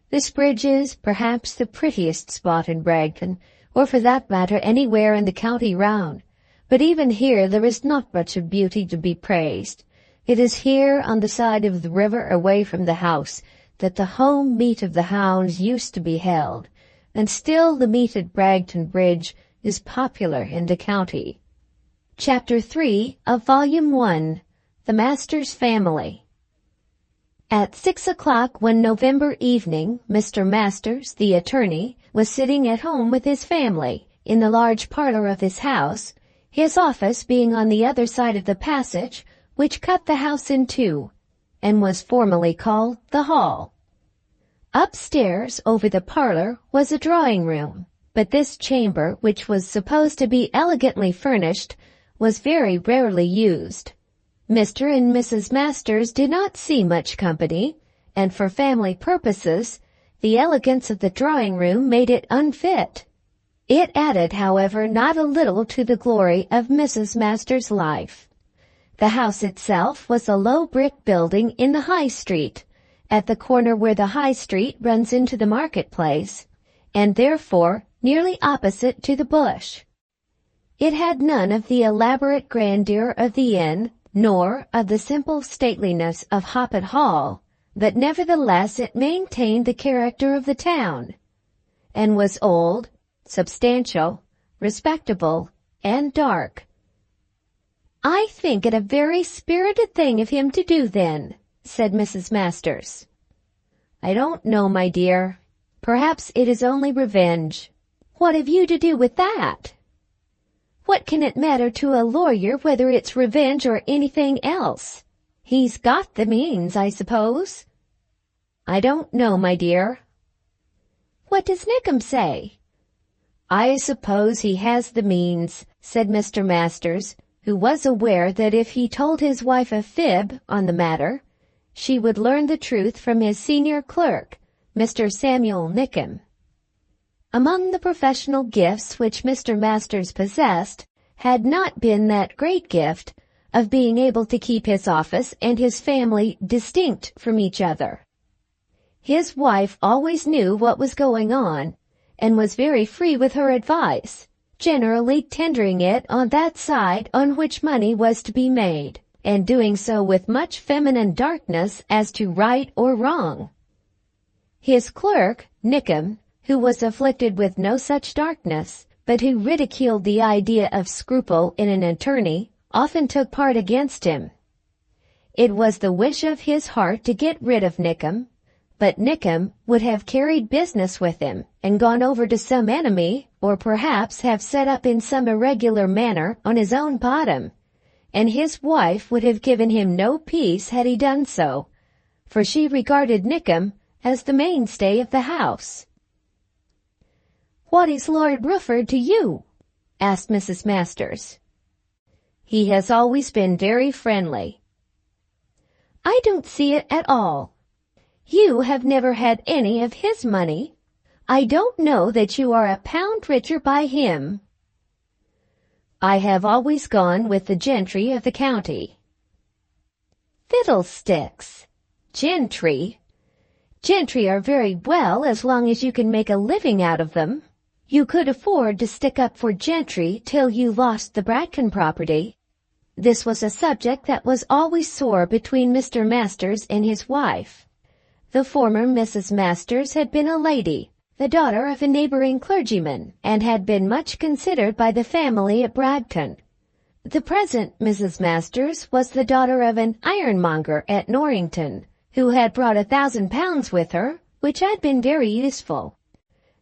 This bridge is, perhaps, the prettiest spot in Bragton, or for that matter anywhere in the county round. But even here there is not much of beauty to be praised. It is here, on the side of the river away from the house, that the home meet of the hounds used to be held, and still the meet at Bragton Bridge is popular in the county. Chapter 3 of Volume 1, The Masters' Family. At 6 o'clock one November evening, Mr. Masters, the attorney, was sitting at home with his family in the large parlor of his house, his office being on the other side of the passage which cut the house in two, and was formerly called the hall. Upstairs, over the parlor, was a drawing-room, but this chamber, which was supposed to be elegantly furnished, was very rarely used. Mr. and Mrs. Masters did not see much company, and for family purposes, the elegance of the drawing-room made it unfit. It added, however, not a little to the glory of Mrs. Masters' life. The house itself was a low brick building in the High Street, at the corner where the High Street runs into the marketplace, and therefore nearly opposite to the Bush. It had none of the elaborate grandeur of the inn, nor of the simple stateliness of Hoppet Hall, but nevertheless it maintained the character of the town, and was old, substantial, respectable, and dark. "I think it a very spirited thing of him to do, then," said Mrs. Masters. "I don't know, my dear. Perhaps it is only revenge." "What have you to do with that? What can it matter to a lawyer whether it's revenge or anything else? He's got the means, I suppose." "I don't know, my dear." "What does Nickem say?" "I suppose he has the means," said Mr. Masters, who was aware that if he told his wife a fib on the matter, she would learn the truth from his senior clerk, Mr. Samuel Nickem. Among the professional gifts which Mr. Masters possessed had not been that great gift of being able to keep his office and his family distinct from each other. His wife always knew what was going on, and was very free with her advice, generally tendering it on that side on which money was to be made, and doing so with much feminine darkness as to right or wrong. His clerk, Nickem, who was afflicted with no such darkness, but who ridiculed the idea of scruple in an attorney, often took part against him. It was the wish of his heart to get rid of Nickem, but Nickem would have carried business with him and gone over to some enemy, or perhaps have set up in some irregular manner on his own bottom, and his wife would have given him no peace had he done so, for she regarded Nickem as the mainstay of the house. "What is Lord Rufford to you?" asked Mrs. Masters. "He has always been very friendly." "I don't see it at all. You have never had any of his money. I don't know that you are a pound richer by him." "I have always gone with the gentry of the county." "Fiddlesticks! Gentry! Gentry are very well as long as you can make a living out of them. You could afford to stick up for gentry till you lost the Bradkin property." This was a subject that was always sore between Mr. Masters and his wife. The former Mrs. Masters had been a lady, the daughter of a neighboring clergyman, and had been much considered by the family at Bradkin. The present Mrs. Masters was the daughter of an ironmonger at Norrington, who had brought £1,000 with her, which had been very useful.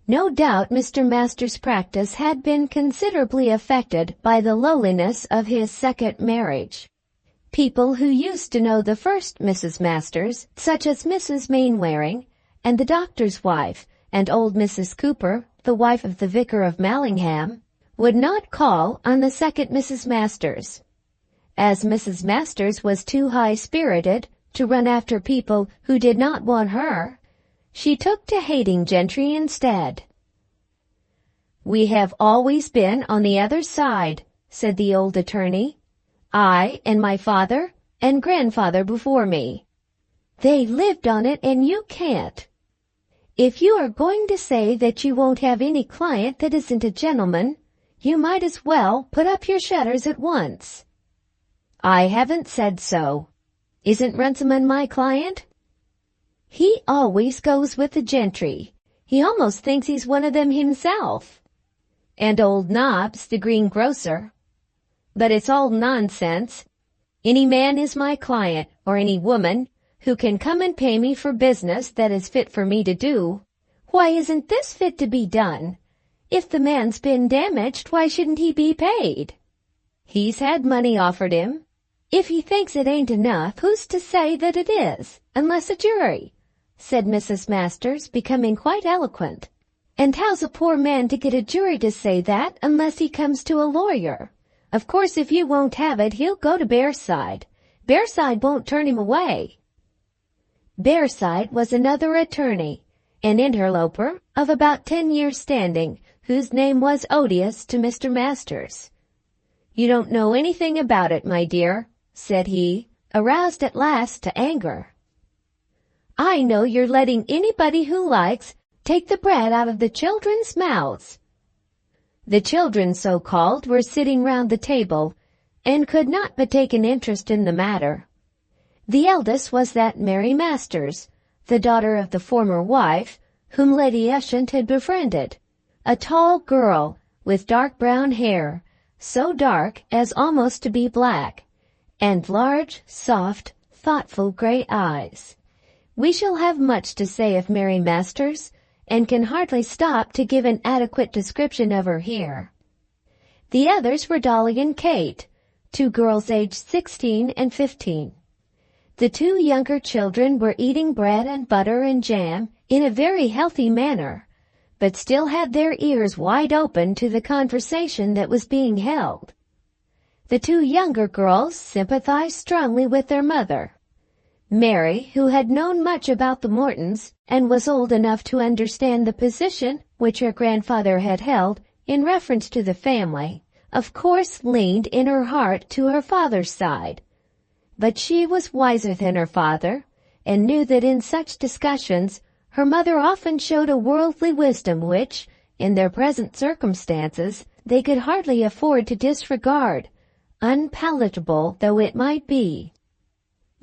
No doubt Mr. Masters' practice had been considerably affected by the lowliness of his second marriage. People who used to know the first Mrs. Masters, such as Mrs. Mainwaring, and the doctor's wife, and old Mrs. Cooper, the wife of the vicar of Mallingham, would not call on the second Mrs. Masters. As Mrs. Masters was too high-spirited to run after people who did not want her, she took to hating gentry instead. "We have always been on the other side," said the old attorney. "I and my father and grandfather before me. They lived on it and you can't. If you are going to say that you won't have any client that isn't a gentleman, you might as well put up your shutters at once." "I haven't said so. Isn't Runciman my client?" "He always goes with the gentry. He almost thinks he's one of them himself." "And old Nobbs, the greengrocer. But it's all nonsense. Any man is my client, or any woman, who can come and pay me for business that is fit for me to do. Why isn't this fit to be done? If the man's been damaged, why shouldn't he be paid?" "He's had money offered him." "If he thinks it ain't enough, who's to say that it is, unless a jury?" said Mrs. Masters, becoming quite eloquent. "And how's a poor man to get a jury to say that unless he comes to a lawyer? Of course, if you won't have it, he'll go to Bearside. Bearside won't turn him away." Bearside was another attorney, an interloper of about 10 years' standing, whose name was odious to Mr. Masters. "You don't know anything about it, my dear," said he, aroused at last to anger. "I know you're letting anybody who likes take the bread out of the children's mouths." The children, so-called, were sitting round the table, and could not but take an interest in the matter. The eldest was that Mary Masters, the daughter of the former wife, whom Lady Ushant had befriended, a tall girl with dark brown hair, so dark as almost to be black, and large, soft, thoughtful grey eyes. We shall have much to say of Mary Masters, and can hardly stop to give an adequate description of her here. The others were Dolly and Kate, two girls aged 16 and 15. The two younger children were eating bread and butter and jam in a very healthy manner, but still had their ears wide open to the conversation that was being held. The two younger girls sympathized strongly with their mother. Mary, who had known much about the Mortons and was old enough to understand the position, which her grandfather had held in reference to the family, of course leaned in her heart to her father's side. But she was wiser than her father, and knew that in such discussions her mother often showed a worldly wisdom which, in their present circumstances, they could hardly afford to disregard, unpalatable though it might be.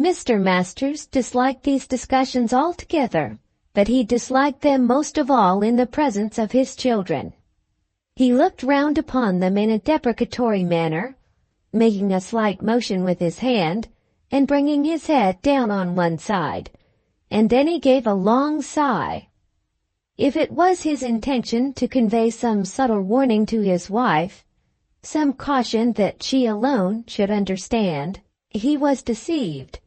Mr. Masters disliked these discussions altogether, but he disliked them most of all in the presence of his children. He looked round upon them in a deprecatory manner, making a slight motion with his hand, and bringing his head down on one side, and then he gave a long sigh. If it was his intention to convey some subtle warning to his wife, some caution that she alone should understand, he was deceived.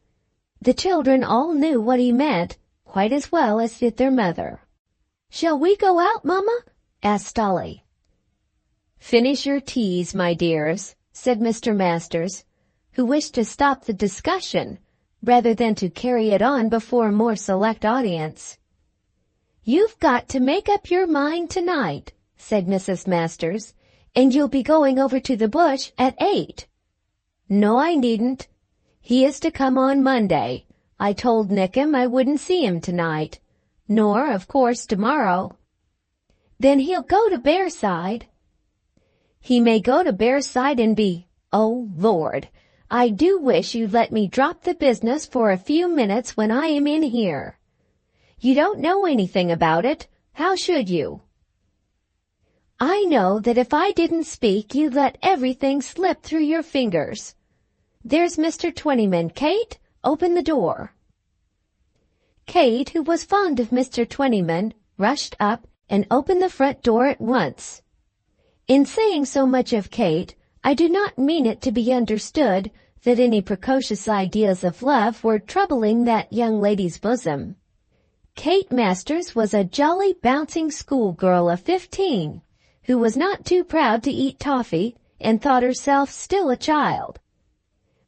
The children all knew what he meant quite as well as did their mother. "Shall we go out, Mamma?" asked Dolly. "Finish your teas, my dears," said Mr. Masters, who wished to stop the discussion rather than to carry it on before a more select audience. "You've got to make up your mind tonight," said Mrs. Masters, "and you'll be going over to the bush at 8. "No, I needn't. He is to come on Monday. I told Nickem I wouldn't see him tonight, nor, of course, tomorrow." "Then he'll go to Bearside." "He may go to Bearside and be— Oh, Lord, I do wish you'd let me drop the business for a few minutes when I am in here. You don't know anything about it. How should you? I know that if I didn't speak you'd let everything slip through your fingers. There's Mr. Twentyman. Kate, open the door." Kate, who was fond of Mr. Twentyman, rushed up and opened the front door at once. In saying so much of Kate, I do not mean it to be understood that any precocious ideas of love were troubling that young lady's bosom. Kate Masters was a jolly bouncing schoolgirl of 15, who was not too proud to eat toffee and thought herself still a child.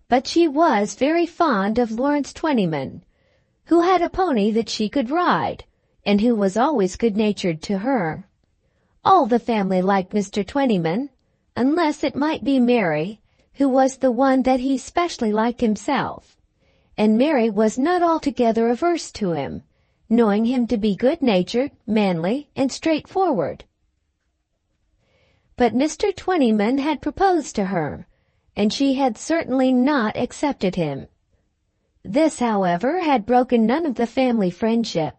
But she was very fond of Lawrence Twentyman, who had a pony that she could ride, and who was always good-natured to her. All the family liked Mr. Twentyman, unless it might be Mary, who was the one that he specially liked himself, and Mary was not altogether averse to him, knowing him to be good-natured, manly, and straightforward. But Mr. Twentyman had proposed to her, and she had certainly not accepted him. This, however, had broken none of the family friendship.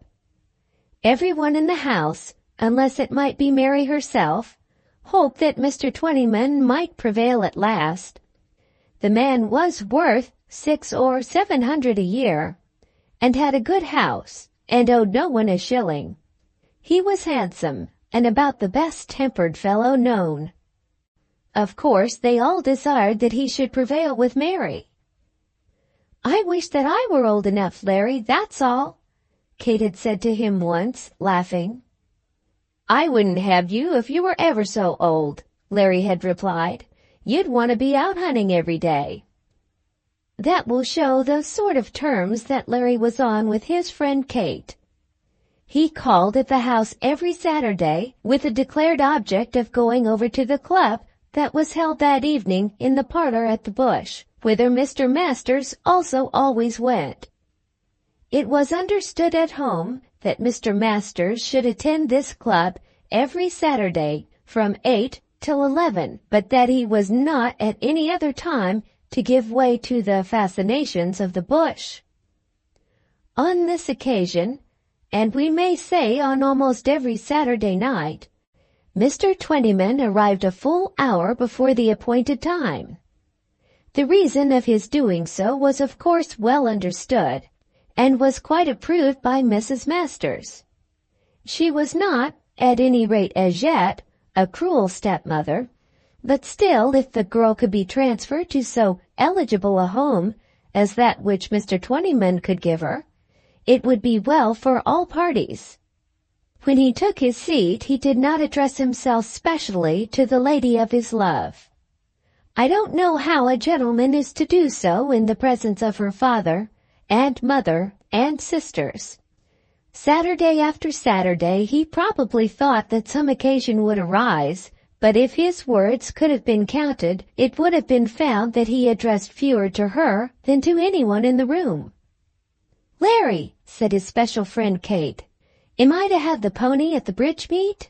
Everyone in the house, unless it might be Mary herself, hoped that Mr. Twentyman might prevail at last. The man was worth 600 or 700 a year, and had a good house, and owed no one a shilling. He was handsome, and about the best-tempered fellow known. Of course, they all desired that he should prevail with Mary. "I wish that I were old enough, Larry, that's all," Kate had said to him once, laughing. "I wouldn't have you if you were ever so old," Larry had replied. "You'd want to be out hunting every day." That will show the sort of terms that Larry was on with his friend Kate. He called at the house every Saturday with the declared object of going over to the club that was held that evening in the parlor at the Bush, whither Mr. Masters also always went. It was understood at home that Mr. Masters should attend this club every Saturday from 8 till 11, but that he was not at any other time to give way to the fascinations of the Bush. On this occasion, and we may say on almost every Saturday night, Mr. Twentyman arrived a full hour before the appointed time. The reason of his doing so was of course well understood, and was quite approved by Mrs. Masters. She was not, at any rate as yet, a cruel stepmother, but still if the girl could be transferred to so eligible a home as that which Mr. Twentyman could give her, it would be well for all parties. When he took his seat, he did not address himself specially to the lady of his love. I don't know how a gentleman is to do so in the presence of her father, and mother, and sisters. Saturday after Saturday he probably thought that some occasion would arise, but if his words could have been counted, it would have been found that he addressed fewer to her than to anyone in the room. "Larry," said his special friend Kate, "am I to have the pony at the bridge meet?"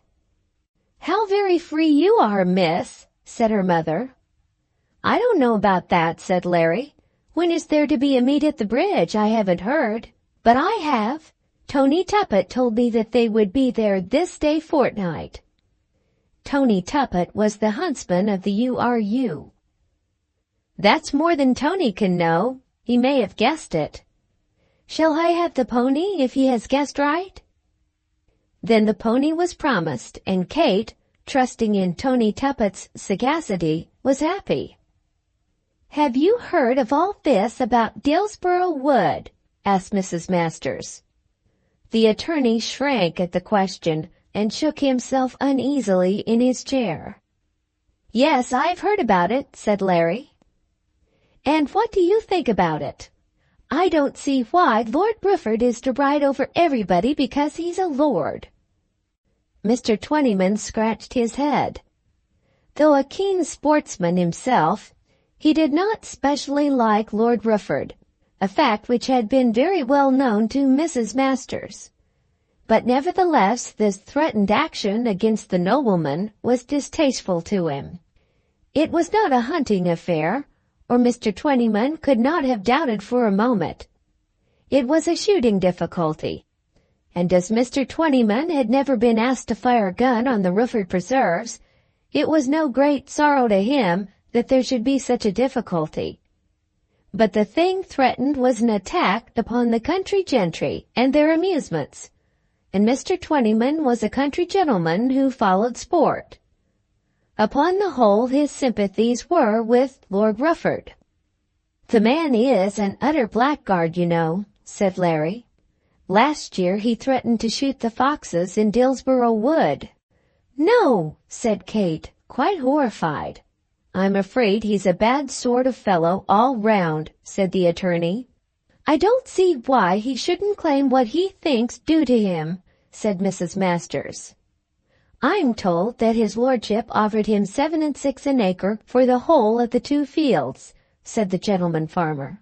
"How very free you are, miss," said her mother. "I don't know about that," said Larry. "When is there to be a meet at the bridge? I haven't heard." "But I have. Tony Tuppett told me that they would be there this day fortnight." Tony Tuppett was the huntsman of the URU. "That's more than Tony can know. He may have guessed it." "Shall I have the pony if he has guessed right?" Then the pony was promised, and Kate, trusting in Tony Tuppett's sagacity, was happy. "Have you heard of all this about Dillsborough Wood?" asked Mrs. Masters. The attorney shrank at the question and shook himself uneasily in his chair. "Yes, I've heard about it," said Larry. "And what do you think about it? I don't see why Lord Rufford is to ride over everybody because he's a lord." Mr. Twentyman scratched his head. Though a keen sportsman himself, he did not specially like Lord Rufford, a fact which had been very well known to Mrs. Masters. But nevertheless this threatened action against the nobleman was distasteful to him. It was not a hunting affair, or Mr. Twentyman could not have doubted for a moment. It was a shooting difficulty, and as Mr. Twentyman had never been asked to fire a gun on the Rufford preserves, it was no great sorrow to him that there should be such a difficulty. But the thing threatened was an attack upon the country gentry and their amusements, and Mr. Twentyman was a country gentleman who followed sport. Upon the whole his sympathies were with Lord Rufford. "The man is an utter blackguard, you know," said Larry. "Last year he threatened to shoot the foxes in Dillsborough Wood." "No," said Kate, quite horrified. "I'm afraid he's a bad sort of fellow all round," said the attorney. "I don't see why he shouldn't claim what he thinks due to him," said Mrs. Masters. "I'm told that his lordship offered him 7 6 an acre for the whole of the 2 fields, said the gentleman farmer.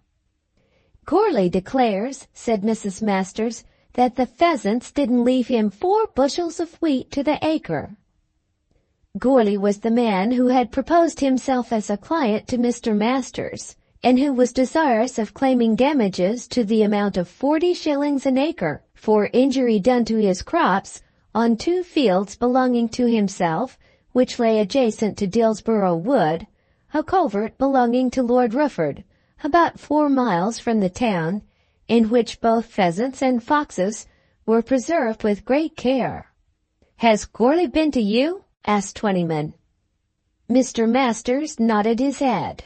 "Goarly declares," said Mrs. Masters, "that the pheasants didn't leave him 4 bushels of wheat to the acre." Goarly was the man who had proposed himself as a client to Mr. Masters, and who was desirous of claiming damages to the amount of 40 shillings an acre for injury done to his crops on 2 fields belonging to himself, which lay adjacent to Dillsborough Wood, a covert belonging to Lord Rufford, about 4 miles from the town, in which both pheasants and foxes were preserved with great care. "Has Goarly been to you?" asked Twentyman. Mr. Masters nodded his head.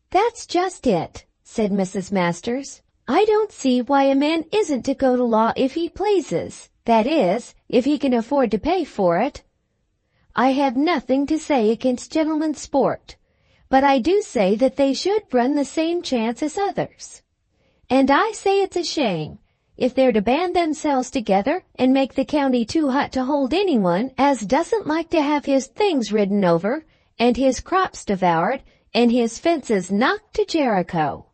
"That's just it," said Mrs. Masters. "I don't see why a man isn't to go to law if he pleases, that is, if he can afford to pay for it. I have nothing to say against gentlemen's sport, but I do say that they should run the same chance as others. And I say it's a shame if they're to band themselves together and make the county too hot to hold anyone as doesn't like to have his things ridden over, and his crops devoured, and his fences knocked to Jericho.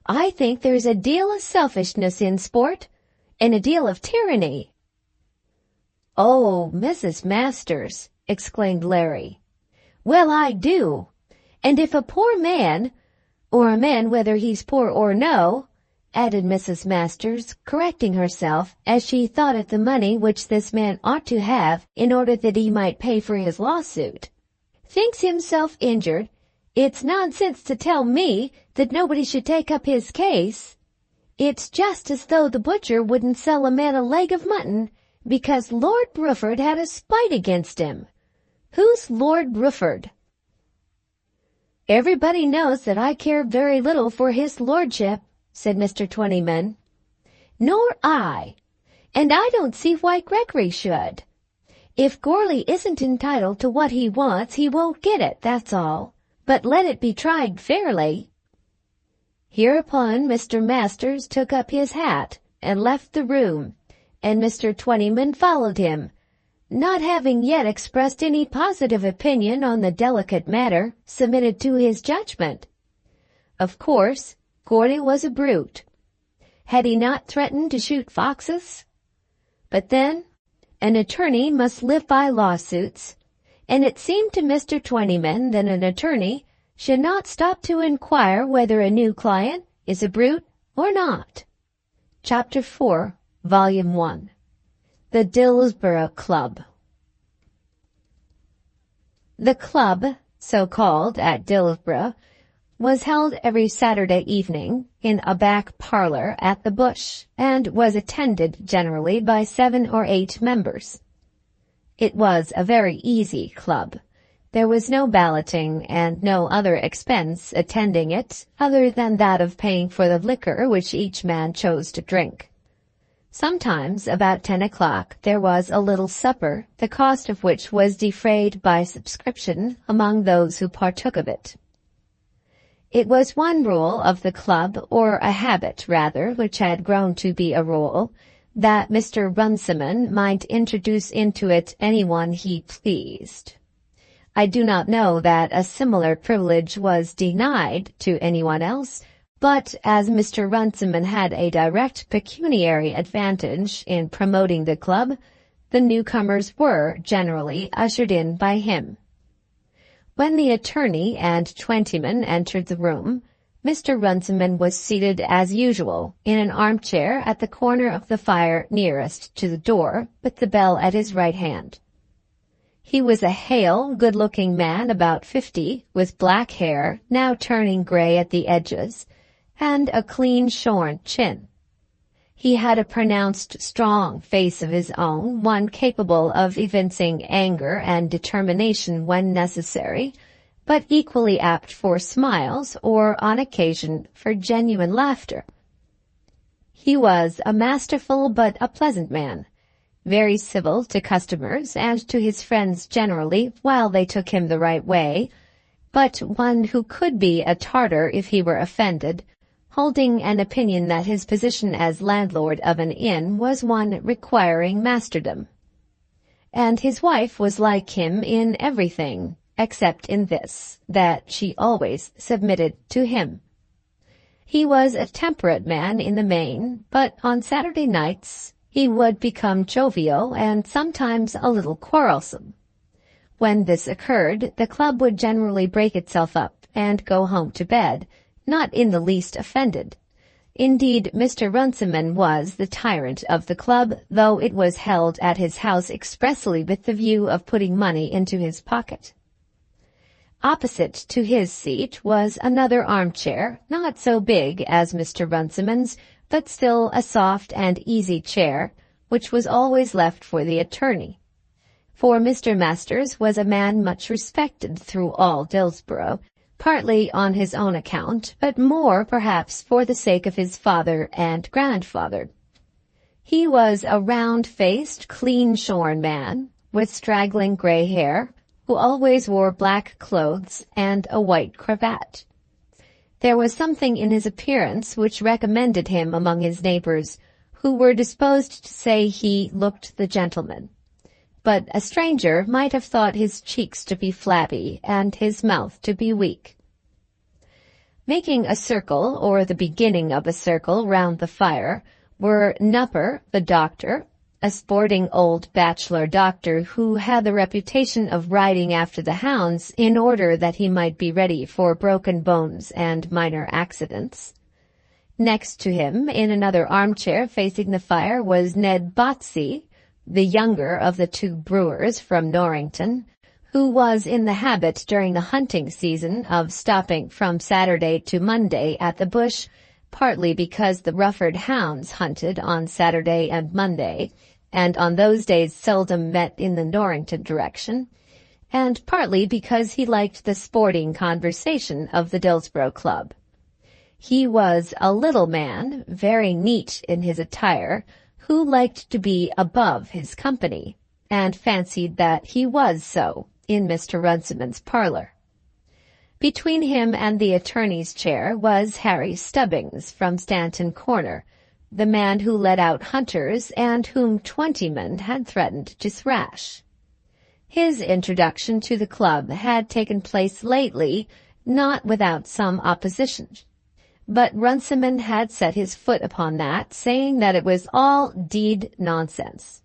I think there's a deal of selfishness in sport, and a deal of tyranny." "Oh, Mrs. Masters," exclaimed Larry. "Well, I do. And if a poor man, or a man whether he's poor or no," added Mrs. Masters, correcting herself as she thought of the money which this man ought to have in order that he might pay for his lawsuit, "thinks himself injured, it's nonsense to tell me that nobody should take up his case. It's just as though the butcher wouldn't sell a man a leg of mutton because Lord Rufford had a spite against him. Who's Lord Rufford?" "Everybody knows that I care very little for his lordship," said Mr. Twentyman. "Nor I. And I don't see why Gregory should. If Goarly isn't entitled to what he wants, he won't get it, that's all. But let it be tried fairly." Hereupon Mr. Masters took up his hat and left the room, and Mr. Twentyman followed him, not having yet expressed any positive opinion on the delicate matter submitted to his judgment. Of course, Gordon was a brute. Had he not threatened to shoot foxes? But then, an attorney must live by lawsuits, and it seemed to Mr. Twentyman that an attorney should not stop to inquire whether a new client is a brute or not. Chapter 4, Volume 1. The Dillsborough Club. The club, so called at Dillsborough, was held every Saturday evening in a back parlour at the Bush, and was attended generally by 7 or 8 members. It was a very easy club. There was no balloting and no other expense attending it other than that of paying for the liquor which each man chose to drink. Sometimes, about 10 o'clock, there was a little supper, the cost of which was defrayed by subscription among those who partook of it. It was one rule of the club, or a habit rather, which had grown to be a rule, that Mr. Runciman might introduce into it anyone he pleased. I do not know that a similar privilege was denied to anyone else, but as Mr. Runciman had a direct pecuniary advantage in promoting the club, the newcomers were generally ushered in by him. When the attorney and Twentyman entered the room, Mr. Runciman was seated as usual in an armchair at the corner of the fire nearest to the door, with the bell at his right hand. He was a hale, good-looking man about 50, with black hair, now turning grey at the edges, and a clean-shorn chin. He had a pronounced, strong face of his own, one capable of evincing anger and determination when necessary, but equally apt for smiles or, on occasion, for genuine laughter. He was a masterful but a pleasant man, very civil to customers and to his friends generally while they took him the right way, but one who could be a Tartar if he were offended, holding an opinion that his position as landlord of an inn was one requiring masterdom. And his wife was like him in everything, except in this, that she always submitted to him. He was a temperate man in the main, but on Saturday nights he would become jovial and sometimes a little quarrelsome. When this occurred, the club would generally break itself up and go home to bed, not in the least offended. Indeed, Mr. Runciman was the tyrant of the club, though it was held at his house expressly with the view of putting money into his pocket. Opposite to his seat was another armchair, not so big as Mr. Runciman's, but still a soft and easy chair, which was always left for the attorney. For Mr. Masters was a man much respected through all Dillsborough, partly on his own account, but more perhaps for the sake of his father and grandfather. He was a round-faced, clean-shorn man, with straggling grey hair, who always wore black clothes and a white cravat. There was something in his appearance which recommended him among his neighbours, who were disposed to say he looked the gentleman. But a stranger might have thought his cheeks to be flabby and his mouth to be weak. Making a circle, or the beginning of a circle, round the fire, were Nupper, the doctor, a sporting old bachelor doctor who had the reputation of riding after the hounds in order that he might be ready for broken bones and minor accidents. Next to him, in another armchair facing the fire, was Ned Botsey, the younger of the 2 brewers from Norrington, who was in the habit during the hunting season of stopping from Saturday to Monday at the Bush, partly because the Rufford hounds hunted on Saturday and Monday, and on those days seldom met in the Norrington direction, and partly because he liked the sporting conversation of the Dillsborough Club. He was a little man, very neat in his attire, who liked to be above his company, and fancied that he was so in Mr. Runciman's parlour. Between him and the attorney's chair was Harry Stubbings from Stanton Corner, the man who let out hunters and whom Twentyman had threatened to thrash. His introduction to the club had taken place lately, not without some opposition. But Runciman had set his foot upon that, saying that it was all d nonsense.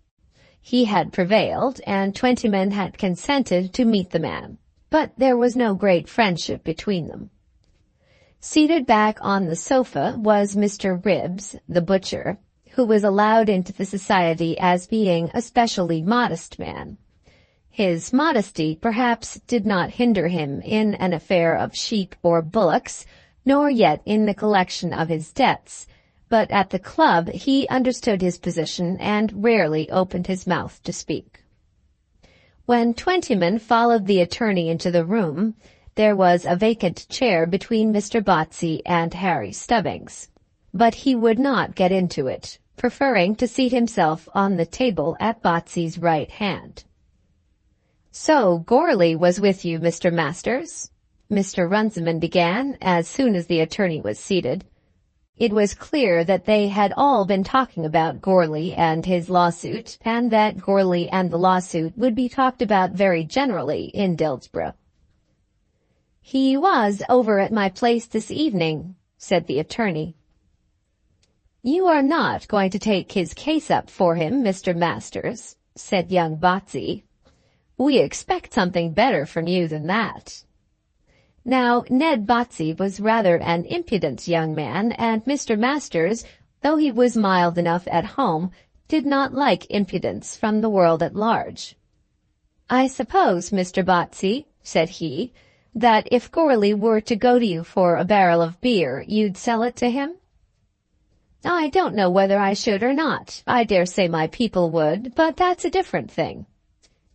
He had prevailed, and Twentyman had consented to meet the man, but there was no great friendship between them. Seated back on the sofa was Mr. Ribbs, the butcher, who was allowed into the society as being a specially modest man. His modesty perhaps did not hinder him in an affair of sheep or bullocks, nor yet in the collection of his debts, but at the club he understood his position and rarely opened his mouth to speak. When Twentyman followed the attorney into the room, there was a vacant chair between Mr. Botsey and Harry Stubbings, but he would not get into it, preferring to seat himself on the table at Botsey's right hand. "So Goarly was with you, Mr. Masters?" Mr. Runciman began, as soon as the attorney was seated. It was clear that they had all been talking about Goarly and his lawsuit, and that Goarly and the lawsuit would be talked about very generally in Dillsborough. "He was over at my place this evening," said the attorney. "You are not going to take his case up for him, Mr. Masters," said young Botsey. "We expect something better from you than that." Now, Ned Botsey was rather an impudent young man, and Mr. Masters, though he was mild enough at home, did not like impudence from the world at large. "I suppose, Mr. Botsey," said he, "that if Goarly were to go to you for a barrel of beer, you'd sell it to him?" "I don't know whether I should or not. I dare say my people would, but that's a different thing."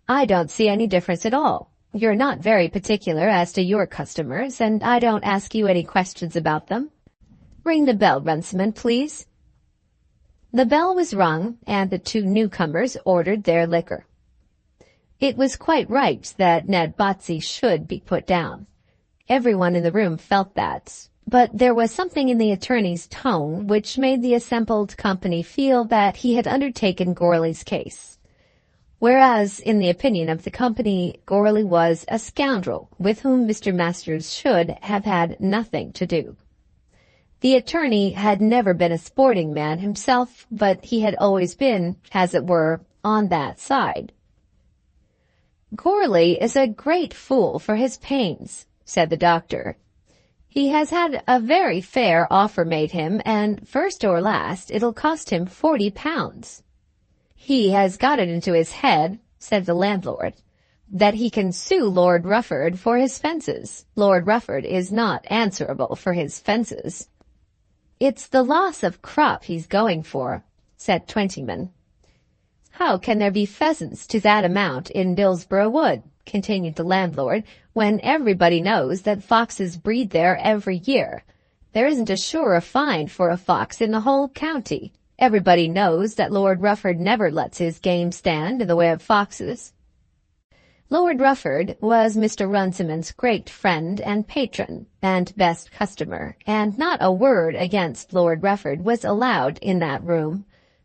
"I don't see any difference at all. You're not very particular as to your customers, and I don't ask you any questions about them. Ring the bell, Runciman, please." The bell was rung, and the two newcomers ordered their liquor. It was quite right that Ned Botsey should be put down. Everyone in the room felt that, but there was something in the attorney's tone which made the assembled company feel that he had undertaken Goarly's case, whereas, in the opinion of the company, Goarly was a scoundrel with whom Mr. Masters should have had nothing to do. The attorney had never been a sporting man himself, but he had always been, as it were, on that side. "Goarly is a great fool for his pains," said the doctor. "He has had a very fair offer made him, and first or last it'll cost him £40. "He has got it into his head," said the landlord, "that he can sue Lord Rufford for his fences. Lord Rufford is not answerable for his fences." "It's the loss of crop he's going for," said Twentyman. "How can there be pheasants to that amount in Dillsborough Wood," continued the landlord, "when everybody knows that foxes breed there every year? There isn't a surer find for a fox in the whole county. Everybody knows that Lord Rufford never lets his game stand in the way of foxes." Lord Rufford was Mr. Runciman's great friend and patron and best customer, and not a word against Lord Rufford was allowed in that room,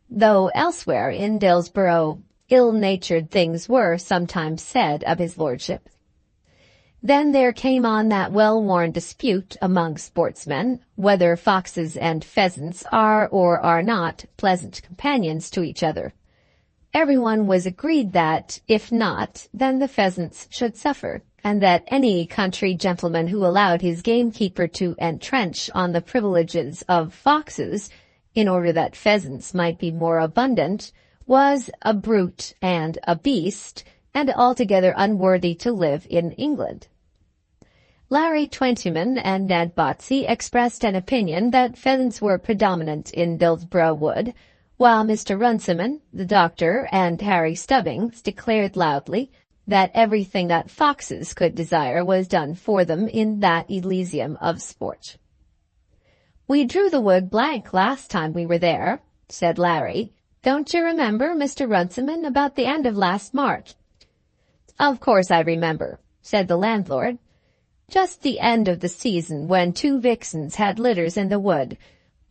though elsewhere in Dillsborough ill-natured things were sometimes said of his lordship. Then there came on that well-worn dispute among sportsmen, whether foxes and pheasants are or are not pleasant companions to each other. Everyone was agreed that, if not, then the pheasants should suffer, and that any country gentleman who allowed his gamekeeper to entrench on the privileges of foxes, in order that pheasants might be more abundant, was a brute and a beast, and altogether unworthy to live in England. Larry Twentyman and Ned Botsey expressed an opinion that pheasants were predominant in Dillsborough Wood, while Mr. Runciman, the doctor, and Harry Stubbings declared loudly that everything that foxes could desire was done for them in that Elysium of sport. "We drew the wood blank last time we were there," said Larry. "Don't you remember, Mr. Runciman, about the end of last March?" "Of course I remember," said the landlord. "Just the end of the season, when 2 vixens had litters in the wood.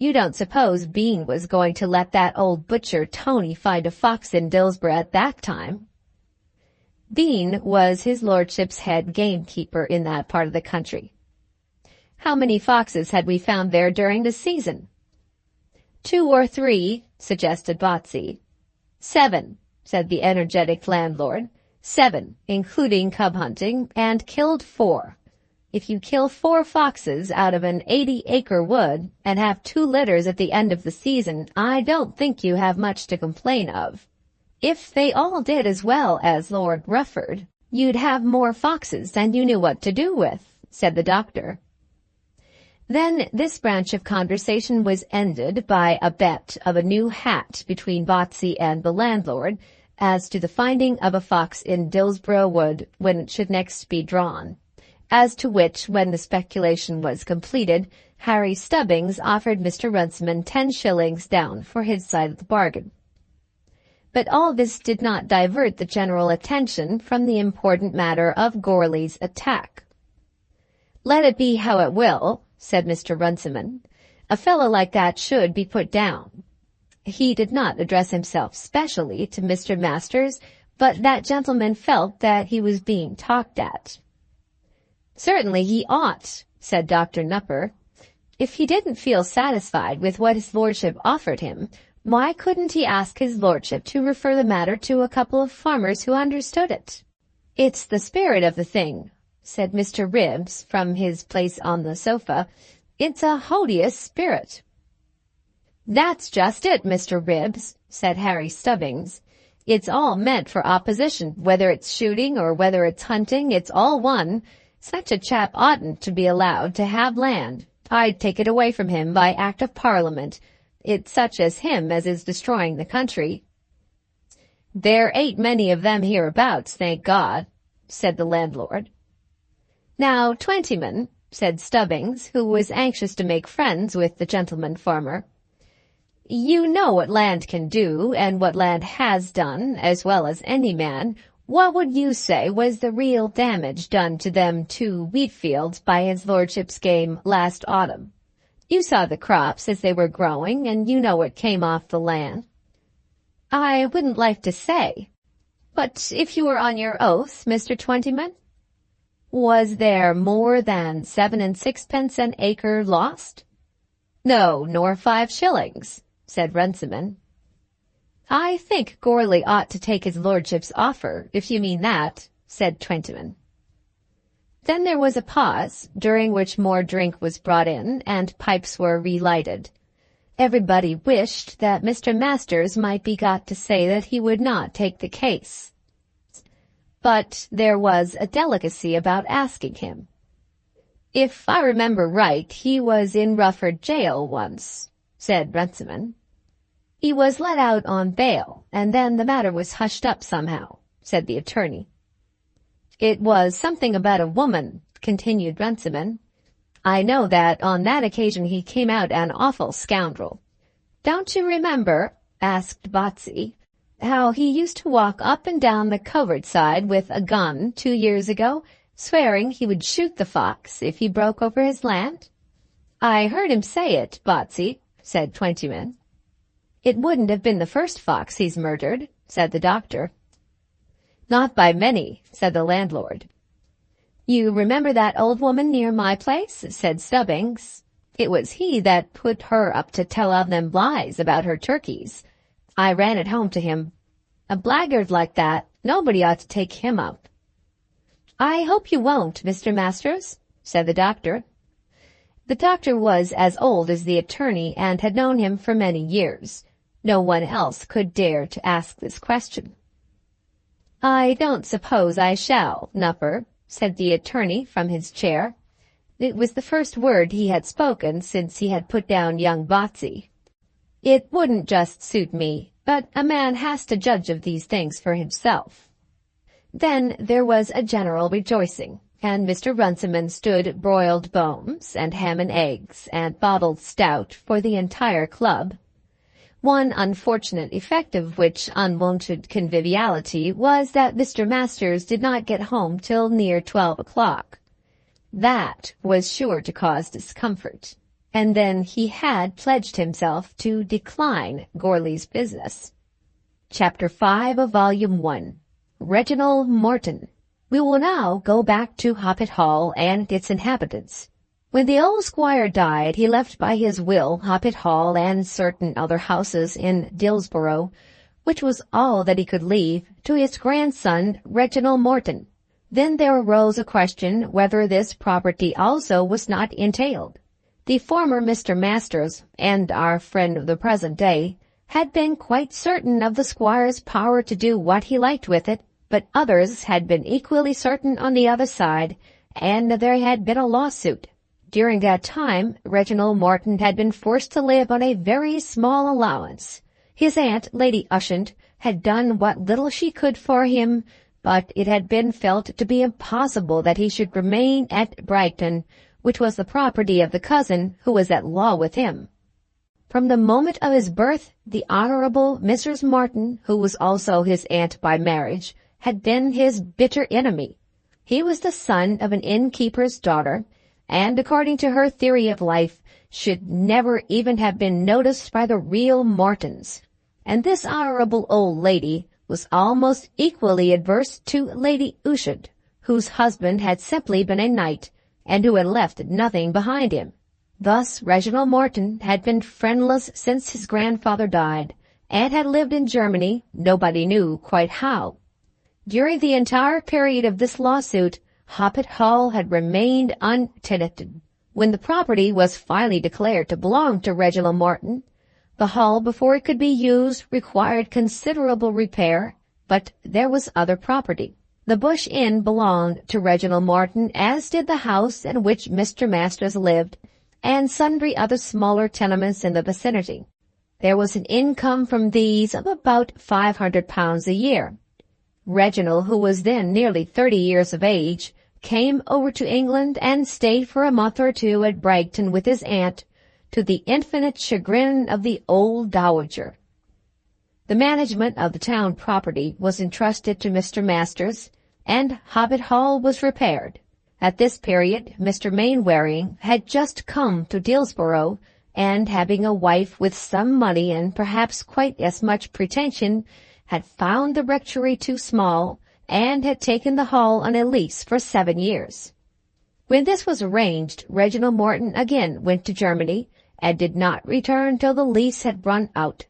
You don't suppose Bean was going to let that old butcher Tony find a fox in Dillsborough at that time? Bean was his lordship's head gamekeeper in that part of the country. How many foxes had we found there during the season? 2 or 3, suggested Botsey. 7, said the energetic landlord. 7, including cub hunting, and killed 4. If you kill 4 foxes out of an 80-acre wood and have 2 litters at the end of the season, I don't think you have much to complain of. If they all did as well as Lord Rufford, you'd have more foxes than you knew what to do with, said the doctor. Then this branch of conversation was ended by a bet of a new hat between Botsey and the landlord as to the finding of a fox in Dillsborough Wood when it should next be drawn, as to which, when the speculation was completed, Harry Stubbings offered Mr. Runciman 10 shillings down for his side of the bargain. But all this did not divert the general attention from the important matter of Goarly's attack. "Let it be how it will," said Mr. Runciman, "a fellow like that should be put down." He did not address himself specially to Mr. Masters, but that gentleman felt that he was being talked at. "Certainly he ought," said Dr. Nupper. "If he didn't feel satisfied with what his lordship offered him, why couldn't he ask his lordship to refer the matter to a couple of farmers who understood it?" "It's the spirit of the thing," said Mr. Ribbs from his place on the sofa. "It's a odious spirit." "That's just it, Mr. Ribbs," said Harry Stubbings. "It's all meant for opposition. Whether it's shooting or whether it's hunting, it's all one. Such a chap oughtn't to be allowed to have land. I'd take it away from him by Act of Parliament. It's such as him as is destroying the country." "There ain't many of them hereabouts, thank God," said the landlord. "Now, Twentyman," said Stubbings, who was anxious to make friends with the gentleman farmer, "you know what land can do, and what land has done, as well as any man. What would you say was the real damage done to them 2 wheat fields by his lordship's game last autumn? You saw the crops as they were growing, and you know what came off the land." "I wouldn't like to say. But if you were on your oath, Mr. Twentyman?" "Was there more than 7 and 6pence an acre lost?" "No, nor 5 shillings, said Runciman. "I think Goarly ought to take his lordship's offer, if you mean that," said Twentyman. Then there was a pause, during which more drink was brought in, and pipes were relighted. Everybody wished that Mr. Masters might be got to say that he would not take the case. But there was a delicacy about asking him. "If I remember right, he was in Rufford jail once," said Runciman. "He was let out on bail, and then the matter was hushed up somehow," said the attorney. "It was something about a woman," continued Runciman. "I know that on that occasion he came out an awful scoundrel." "Don't you remember," asked Botsey, "how he used to walk up and down the covert side with a gun 2 years ago, swearing he would shoot the fox if he broke over his land?" "I heard him say it, Botsey," said Twentyman. "It wouldn't have been the first fox he's murdered," said the doctor. "Not by many," said the landlord. "You remember that old woman near my place?" said Stubbings. "It was he that put her up to tell all them lies about her turkeys. I ran it home to him. A blackguard like that, nobody ought to take him up." "I hope you won't, Mr. Masters," said the doctor. The doctor was as old as the attorney and had known him for many years. No one else could dare to ask this question. "I don't suppose I shall, Nupper," said the attorney from his chair. It was the first word he had spoken since he had put down young Botsey. "It wouldn't just suit me, but a man has to judge of these things for himself." Then there was a general rejoicing, and Mr. Runciman stood broiled bones and ham and eggs and bottled stout for the entire club. One unfortunate effect of which unwonted conviviality was that Mr. Masters did not get home till near 12 o'clock. That was sure to cause discomfort. and then he had pledged himself to decline Goarly's business. Chapter 5 of Volume 1. Reginald Morton. We will now go back to Hoppet Hall and its inhabitants. When the old squire died, he left by his will Hoppet Hall and certain other houses in Dillsborough, which was all that he could leave, to his grandson Reginald Morton. Then there arose a question whether this property also was not entailed. The former Mr. Masters, and our friend of the present day, had been quite certain of the squire's power to do what he liked with it, but others had been equally certain on the other side, and there had been a lawsuit. During that time, Reginald Morton had been forced to live on a very small allowance. His aunt, Lady Ushant, had done what little she could for him, but it had been felt to be impossible that he should remain at Bragton, which was the property of the cousin who was at law with him. From the moment of his birth, the Honourable Mrs. Morton, who was also his aunt by marriage, had been his bitter enemy. He was the son of an innkeeper's daughter, and according to her theory of life, should never even have been noticed by the real Mortons. And this honourable old lady was almost equally adverse to Lady Ushant, whose husband had simply been a knight, and who had left nothing behind him. Thus Reginald Morton had been friendless since his grandfather died, and had lived in Germany, nobody knew quite how. During the entire period of this lawsuit, Hoppet Hall had remained untenanted. When the property was finally declared to belong to Reginald Morton, the hall, before it could be used, required considerable repair, but there was other property. The Bush Inn belonged to Reginald Morton, as did the house in which Mr. Masters lived, and sundry other smaller tenements in the vicinity. There was an income from these of about £500 a year. Reginald, who was then nearly 30 years of age, came over to England and stayed for a month or two at Bragton with his aunt, to the infinite chagrin of the old dowager. The management of the town property was entrusted to Mr. Masters, and Hoppet Hall was repaired. At this period, Mr. Mainwaring had just come to Dillsborough, and having a wife with some money and perhaps quite as much pretension, had found the rectory too small, and had taken the hall on a lease for 7 years. When this was arranged, Reginald Morton again went to Germany, and did not return till the lease had run out.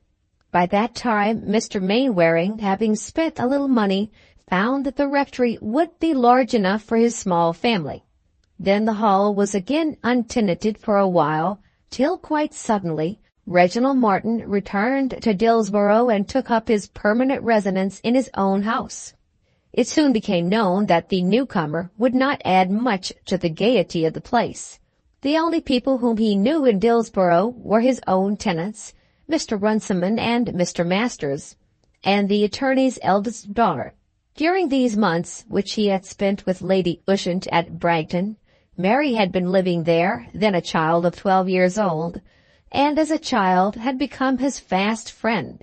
By that time, Mr. Mainwaring, having spent a little money, found that the rectory would be large enough for his small family. Then the hall was again untenanted for a while, till quite suddenly Reginald Morton returned to Dillsborough and took up his permanent residence in his own house. It soon became known that the newcomer would not add much to the gaiety of the place. The only people whom he knew in Dillsborough were his own tenants, Mr. Runciman and Mr. Masters, and the attorney's eldest daughter. During these months, which he had spent with Lady Ushant at Bragton, Mary had been living there, then a child of 12 years old, and as a child had become his fast friend.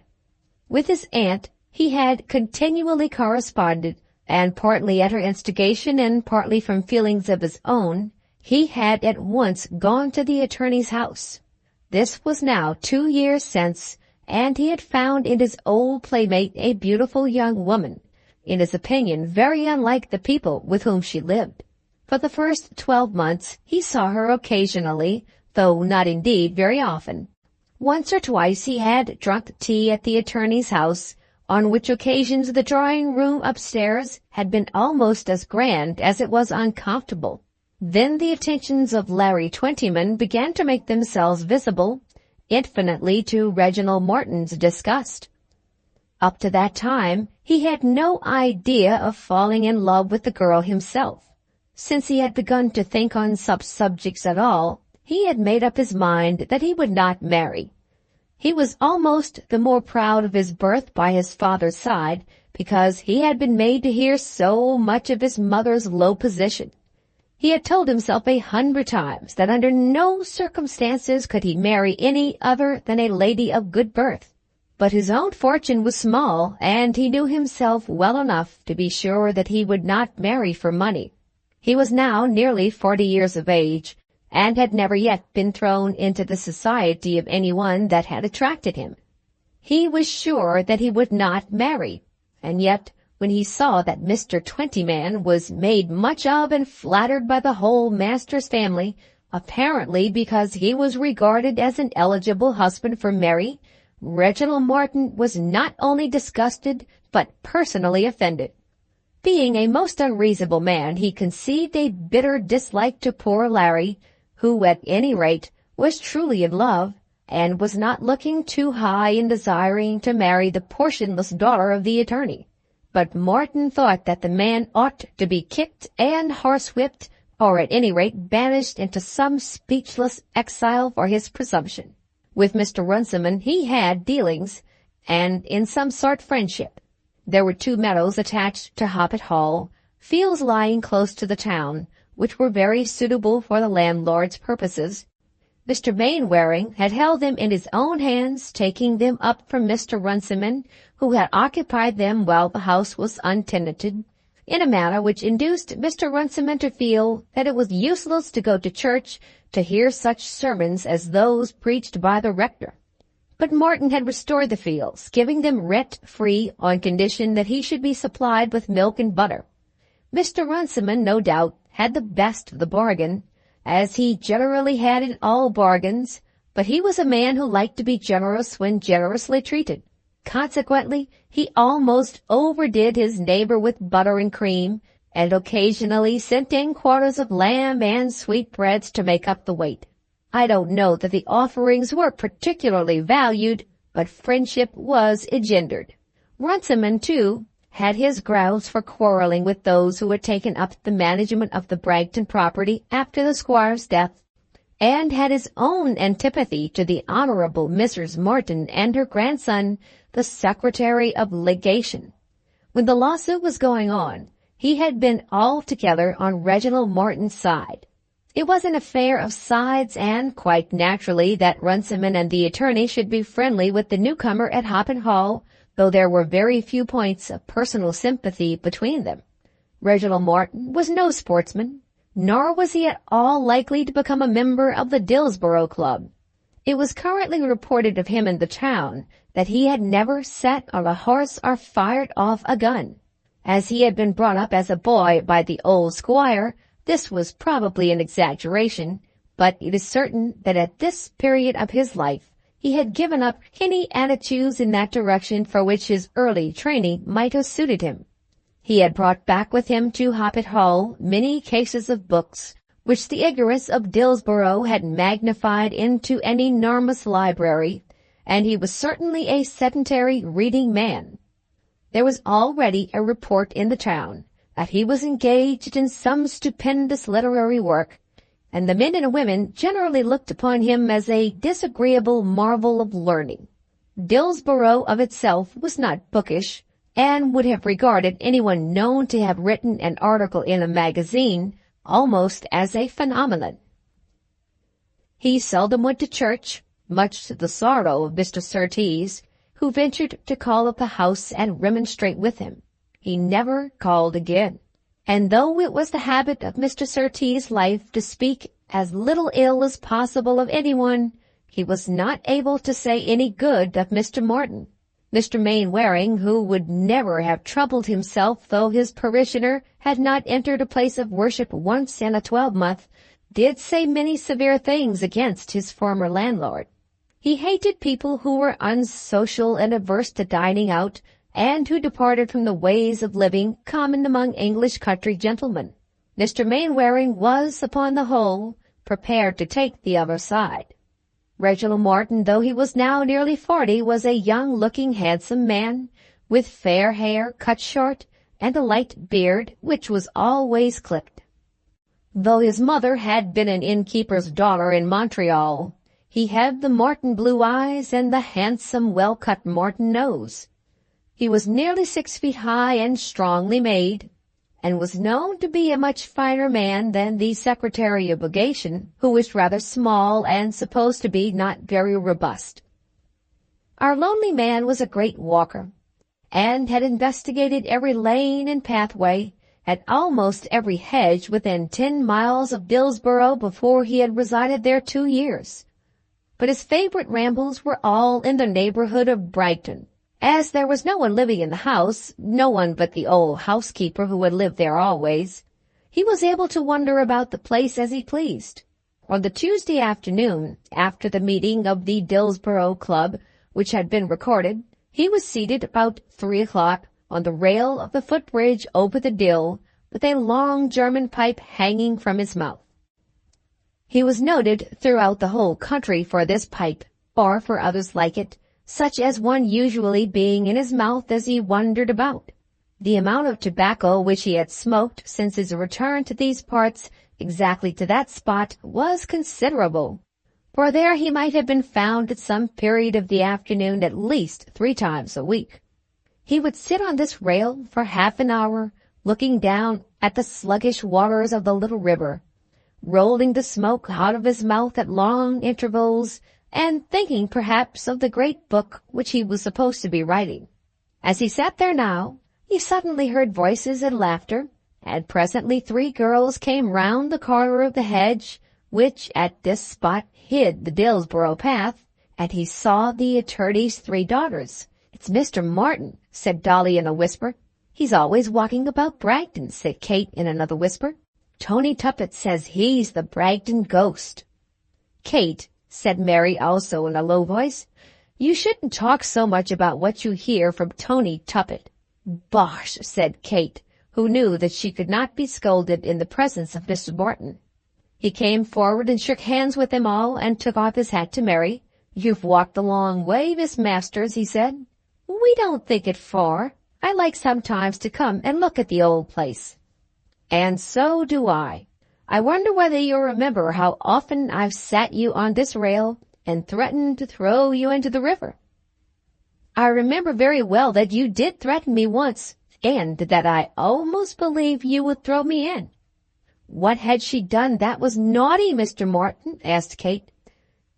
With his aunt he had continually corresponded, and partly at her instigation and partly from feelings of his own, he had at once gone to the attorney's house. This was now 2 years since, and he had found in his old playmate a beautiful young woman, in his opinion very unlike the people with whom she lived. For the first 12 months he saw her occasionally, though not indeed very often. Once or twice he had drunk tea at the attorney's house, on which occasions the drawing-room upstairs had been almost as grand as it was uncomfortable. Then the attentions of Larry Twentyman began to make themselves visible, infinitely to Reginald Morton's disgust. Up to that time he had no idea of falling in love with the girl himself. Since he had begun to think on such subjects at all, he had made up his mind that he would not marry. He was almost the more proud of his birth by his father's side, because he had been made to hear so much of his mother's low position. He had told himself 100 times that under no circumstances could he marry any other than a lady of good birth. But his own fortune was small, and he knew himself well enough to be sure that he would not marry for money. He was now nearly 40 years of age, and had never yet been thrown into the society of anyone that had attracted him. He was sure that he would not marry, and yet when he saw that Mr. Twentyman was made much of and flattered by the whole master's family, apparently because he was regarded as an eligible husband for Mary, Reginald Morton was not only disgusted but personally offended. Being a most unreasonable man, he conceived a bitter dislike to poor Larry, who at any rate was truly in love, and was not looking too high in desiring to marry the portionless daughter of the attorney. But Morton thought that the man ought to be kicked and horsewhipped, or at any rate banished into some speechless exile for his presumption. With Mr. Runciman he had dealings, and in some sort friendship. There were 2 meadows attached to Hoppet Hall, fields lying close to the town, which were very suitable for the landlord's purposes. Mr. Mainwaring had held them in his own hands, taking them up from Mr. Runciman, who had occupied them while the house was untenanted, in a manner which induced Mr. Runciman to feel that it was useless to go to church to hear such sermons as those preached by the rector. But Morton had restored the fields, giving them rent-free on condition that he should be supplied with milk and butter. Mr. Runciman, no doubt, had the best of the bargain, as he generally had in all bargains, but he was a man who liked to be generous when generously treated. Consequently, he almost overdid his neighbor with butter and cream, and occasionally sent in quarters of lamb and sweetbreads to make up the weight. I don't know that the offerings were particularly valued, but friendship was engendered. Runciman, too, had his grounds for quarreling with those who had taken up the management of the Bragton property after the squire's death, and had his own antipathy to the Honourable Mrs. Morton and her grandson, the Secretary of Legation. When the lawsuit was going on, he had been altogether on Reginald Morton's side. It was an affair of sides, and quite naturally that Runciman and the attorney should be friendly with the newcomer at Hoppet Hall, though there were very few points of personal sympathy between them. Reginald Morton was no sportsman, nor was he at all likely to become a member of the Dillsborough Club. It was currently reported of him in the town that he had never sat on a horse or fired off a gun. As he had been brought up as a boy by the old squire, this was probably an exaggeration, but it is certain that at this period of his life he had given up any attitudes in that direction for which his early training might have suited him. He had brought back with him to Hoppet Hall many cases of books, which the ignorance of Dillsborough had magnified into an enormous library, and he was certainly a sedentary reading man. There was already a report in the town that he was engaged in some stupendous literary work, and the men and women generally looked upon him as a disagreeable marvel of learning. Dillsborough of itself was not bookish, and would have regarded anyone known to have written an article in a magazine almost as a phenomenon. He seldom went to church, much to the sorrow of Mr. Surtees, who ventured to call at the house and remonstrate with him. He never called again, and though it was the habit of Mr. Surtees' life to speak as little ill as possible of anyone, he was not able to say any good of Mr. Morton. Mr. Mainwaring, who would never have troubled himself though his parishioner had not entered a place of worship once in a 12-month, did say many severe things against his former landlord. He hated people who were unsocial and averse to dining out, and who departed from the ways of living common among English country gentlemen. Mr. Mainwaring was, upon the whole, prepared to take the other side. Reginald Morton, though he was now nearly 40, was a young-looking, handsome man, with fair hair cut short, and a light beard, which was always clipped. Though his mother had been an innkeeper's daughter in Montreal, he had the Morton blue eyes and the handsome, well-cut Morton nose. He was nearly 6 feet high and strongly made, and was known to be a much finer man than the Secretary of Legation, who was rather small and supposed to be not very robust. Our lonely man was a great walker, and had investigated every lane and pathway, at almost every hedge within 10 miles of Dillsborough before he had resided there 2 years. But his favorite rambles were all in the neighborhood of Brighton. As there was no one living in the house, no one but the old housekeeper who had lived there always, he was able to wander about the place as he pleased. On the Tuesday afternoon, after the meeting of the Dillsborough Club, which had been recorded, he was seated about 3 o'clock on the rail of the footbridge over the Dill, with a long German pipe hanging from his mouth. He was noted throughout the whole country for this pipe, or for others like it, such as one usually being in his mouth as he wandered about. The amount of tobacco which he had smoked since his return to these parts, exactly to that spot, was considerable, for there he might have been found at some period of the afternoon at least 3 times a week. He would sit on this rail for half an hour, looking down at the sluggish waters of the little river, rolling the smoke out of his mouth at long intervals, and thinking perhaps of the great book which he was supposed to be writing. As he sat there now, he suddenly heard voices and laughter, and presently 3 girls came round the corner of the hedge, which at this spot hid the Dillsborough path, and he saw the attorney's 3 daughters. "It's Mr. Martin," said Dolly in a whisper. "He's always walking about Bragton," said Kate in another whisper. "Tony Tuppett says he's the Bragton ghost." "Kate," said Mary also in a low voice, "you shouldn't talk so much about what you hear from Tony Tuppett." "Bosh," said Kate, who knew that she could not be scolded in the presence of Mr. Martin. He came forward and shook hands with them all and took off his hat to Mary. "You've walked a long way, Miss Masters," he said. "We don't think it far. I like sometimes to come and look at the old place." "And so do I. I wonder whether you remember how often I've sat you on this rail and threatened to throw you into the river." "I remember very well that you did threaten me once, and that I almost believe you would throw me in." "What had she done that was naughty, Mr. Martin?" asked Kate.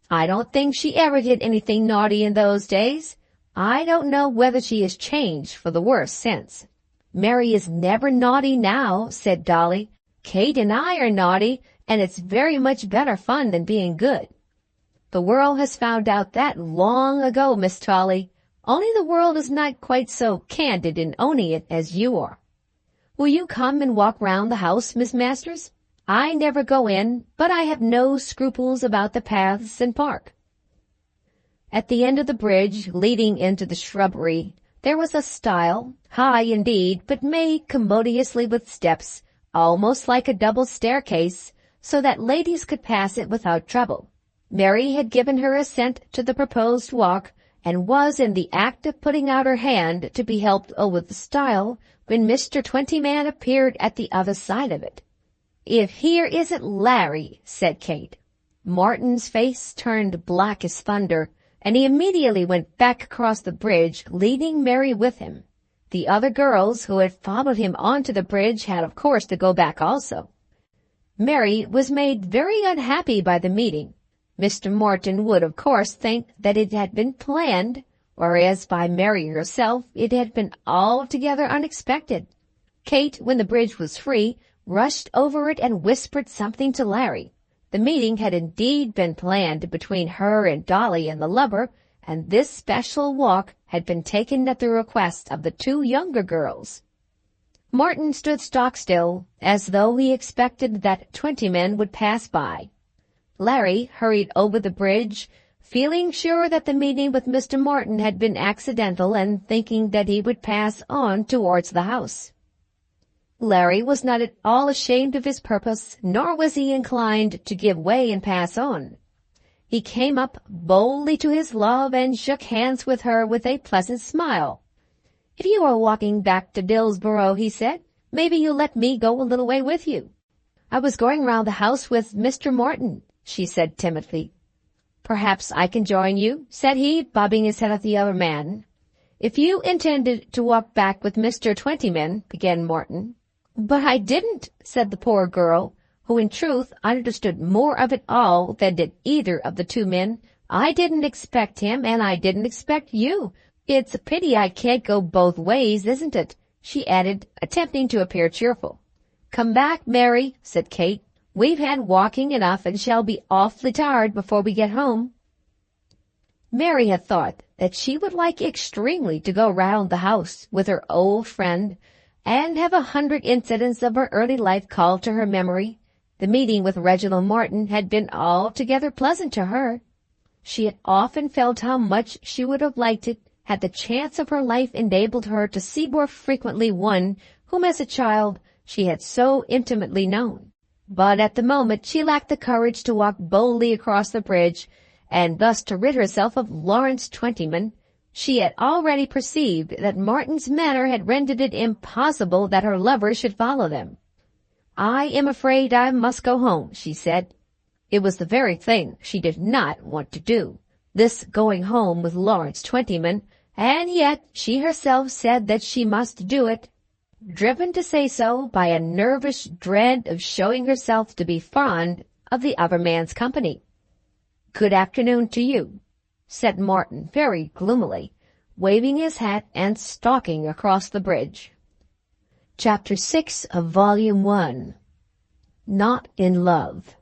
"I don't think she ever did anything naughty in those days. I don't know whether she has changed for the worse since." "Mary is never naughty now," said Dolly. "Kate and I are naughty, and it's very much better fun than being good." "The world has found out that long ago, Miss Dolly. Only the world is not quite so candid in owning it as you are. Will you come and walk round the house, Miss Masters? I never go in, but I have no scruples about the paths and park." At the end of the bridge leading into the shrubbery, there was a stile, high indeed, but made commodiously with steps, almost like a double staircase, so that ladies could pass it without trouble. Mary had given her assent to the proposed walk, and was in the act of putting out her hand to be helped over the stile, when Mr. Twentyman appeared at the other side of it. "If here isn't Larry," said Kate. Martin's face turned black as thunder, and he immediately went back across the bridge, leading Mary with him. The other girls who had followed him onto the bridge had of course to go back also. Mary was made very unhappy by the meeting. Mr. Martin would of course think that it had been planned, whereas by Mary herself it had been altogether unexpected. Kate, when the bridge was free, rushed over it and whispered something to Larry. The meeting had indeed been planned between her and Dolly and the lover, and this special walk had been taken at the request of the 2 younger girls. Martin stood stock-still, as though he expected that Twentyman would pass by. Larry hurried over the bridge, feeling sure that the meeting with Mr. Martin had been accidental, and thinking that he would pass on towards the house. Larry was not at all ashamed of his purpose, nor was he inclined to give way and pass on. He came up boldly to his love and shook hands with her with a pleasant smile. "If you are walking back to Dillsborough," he said, "maybe you'll let me go a little way with you." "I was going round the house with Mr. Martin," she said timidly. "Perhaps I can join you," said he, bobbing his head at the other man. "If you intended to walk back with Mr. Twentyman," began Martin. "But I didn't," said the poor girl, who in truth understood more of it all than did either of the 2 men. "I didn't expect him, and I didn't expect you. It's a pity I can't go both ways, isn't it?" she added, attempting to appear cheerful. "Come back, Mary," said Kate. "We've had walking enough and shall be awfully tired before we get home." Mary had thought that she would like extremely to go round the house with her old friend and have 100 incidents of her early life called to her memory. The meeting with Reginald Morton had been altogether pleasant to her. She had often felt how much she would have liked it had the chance of her life enabled her to see more frequently one whom as a child she had so intimately known. But at the moment she lacked the courage to walk boldly across the bridge, and thus to rid herself of Lawrence Twentyman. She had already perceived that Martin's manner had rendered it impossible that her lover should follow them. "I am afraid I must go home," she said. It was the very thing she did not want to do, this going home with Lawrence Twentyman, and yet she herself said that she must do it, driven to say so by a nervous dread of showing herself to be fond of the other man's company. "Good afternoon to you," said Martin very gloomily, waving his hat and stalking across the bridge. Chapter 6 of Volume 1. Not in Love.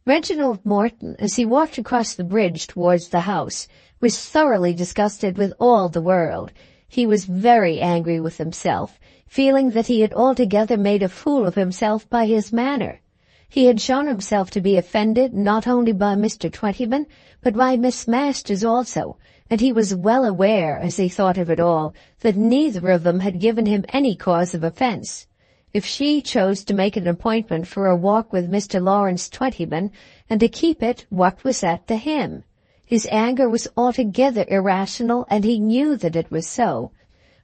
Reginald Morton, as he walked across the bridge towards the house, was thoroughly disgusted with all the world. He was very angry with himself, feeling that he had altogether made a fool of himself by his manner. He had shown himself to be offended not only by Mr. Twentyman, but by Miss Masters also, and he was well aware, as he thought of it all, that neither of them had given him any cause of offence. If she chose to make an appointment for a walk with Mr. Lawrence Twentyman, and to keep it, what was that to him? His anger was altogether irrational, and he knew that it was so.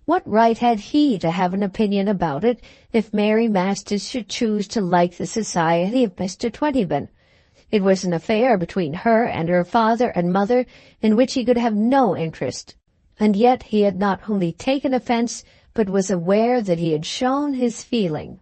What right had he to have an opinion about it if Mary Masters should choose to like the society of Mr. Twentyman? It was an affair between her and her father and mother in which he could have no interest, and yet he had not only taken offence, but was aware that he had shown his feeling.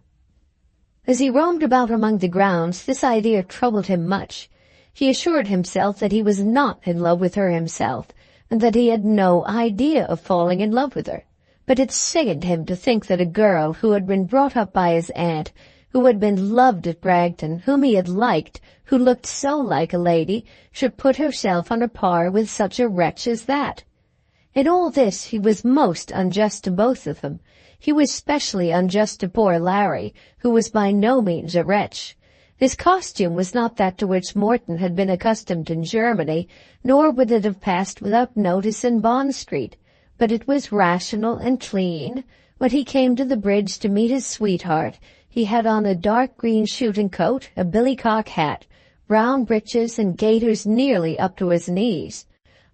As he roamed about among the grounds, this idea troubled him much. He assured himself that he was not in love with her himself, and that he had no idea of falling in love with her. But it sickened him to think that a girl who had been brought up by his aunt, who had been loved at Bragton, whom he had liked, who looked so like a lady, should put herself on a par with such a wretch as that. In all this he was most unjust to both of them. He was specially unjust to poor Larry, who was by no means a wretch. His costume was not that to which Morton had been accustomed in Germany, nor would it have passed without notice in Bond Street, but it was rational and clean. When he came to the bridge to meet his sweetheart, he had on a dark green shooting coat, a billycock hat, brown breeches, and gaiters nearly up to his knees.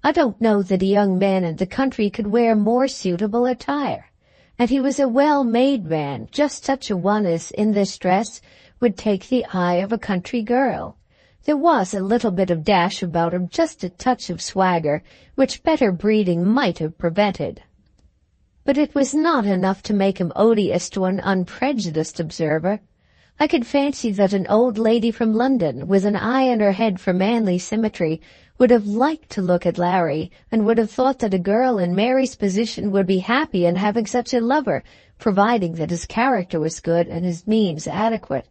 I don't know that a young man in the country could wear more suitable attire. And he was a well-made man, just such a one as, in this dress, would take the eye of a country girl. There was a little bit of dash about him, just a touch of swagger, which better breeding might have prevented. But it was not enough to make him odious to an unprejudiced observer. I could fancy that an old lady from London, with an eye in her head for manly symmetry, would have liked to look at Larry, and would have thought that a girl in Mary's position would be happy in having such a lover, providing that his character was good and his means adequate.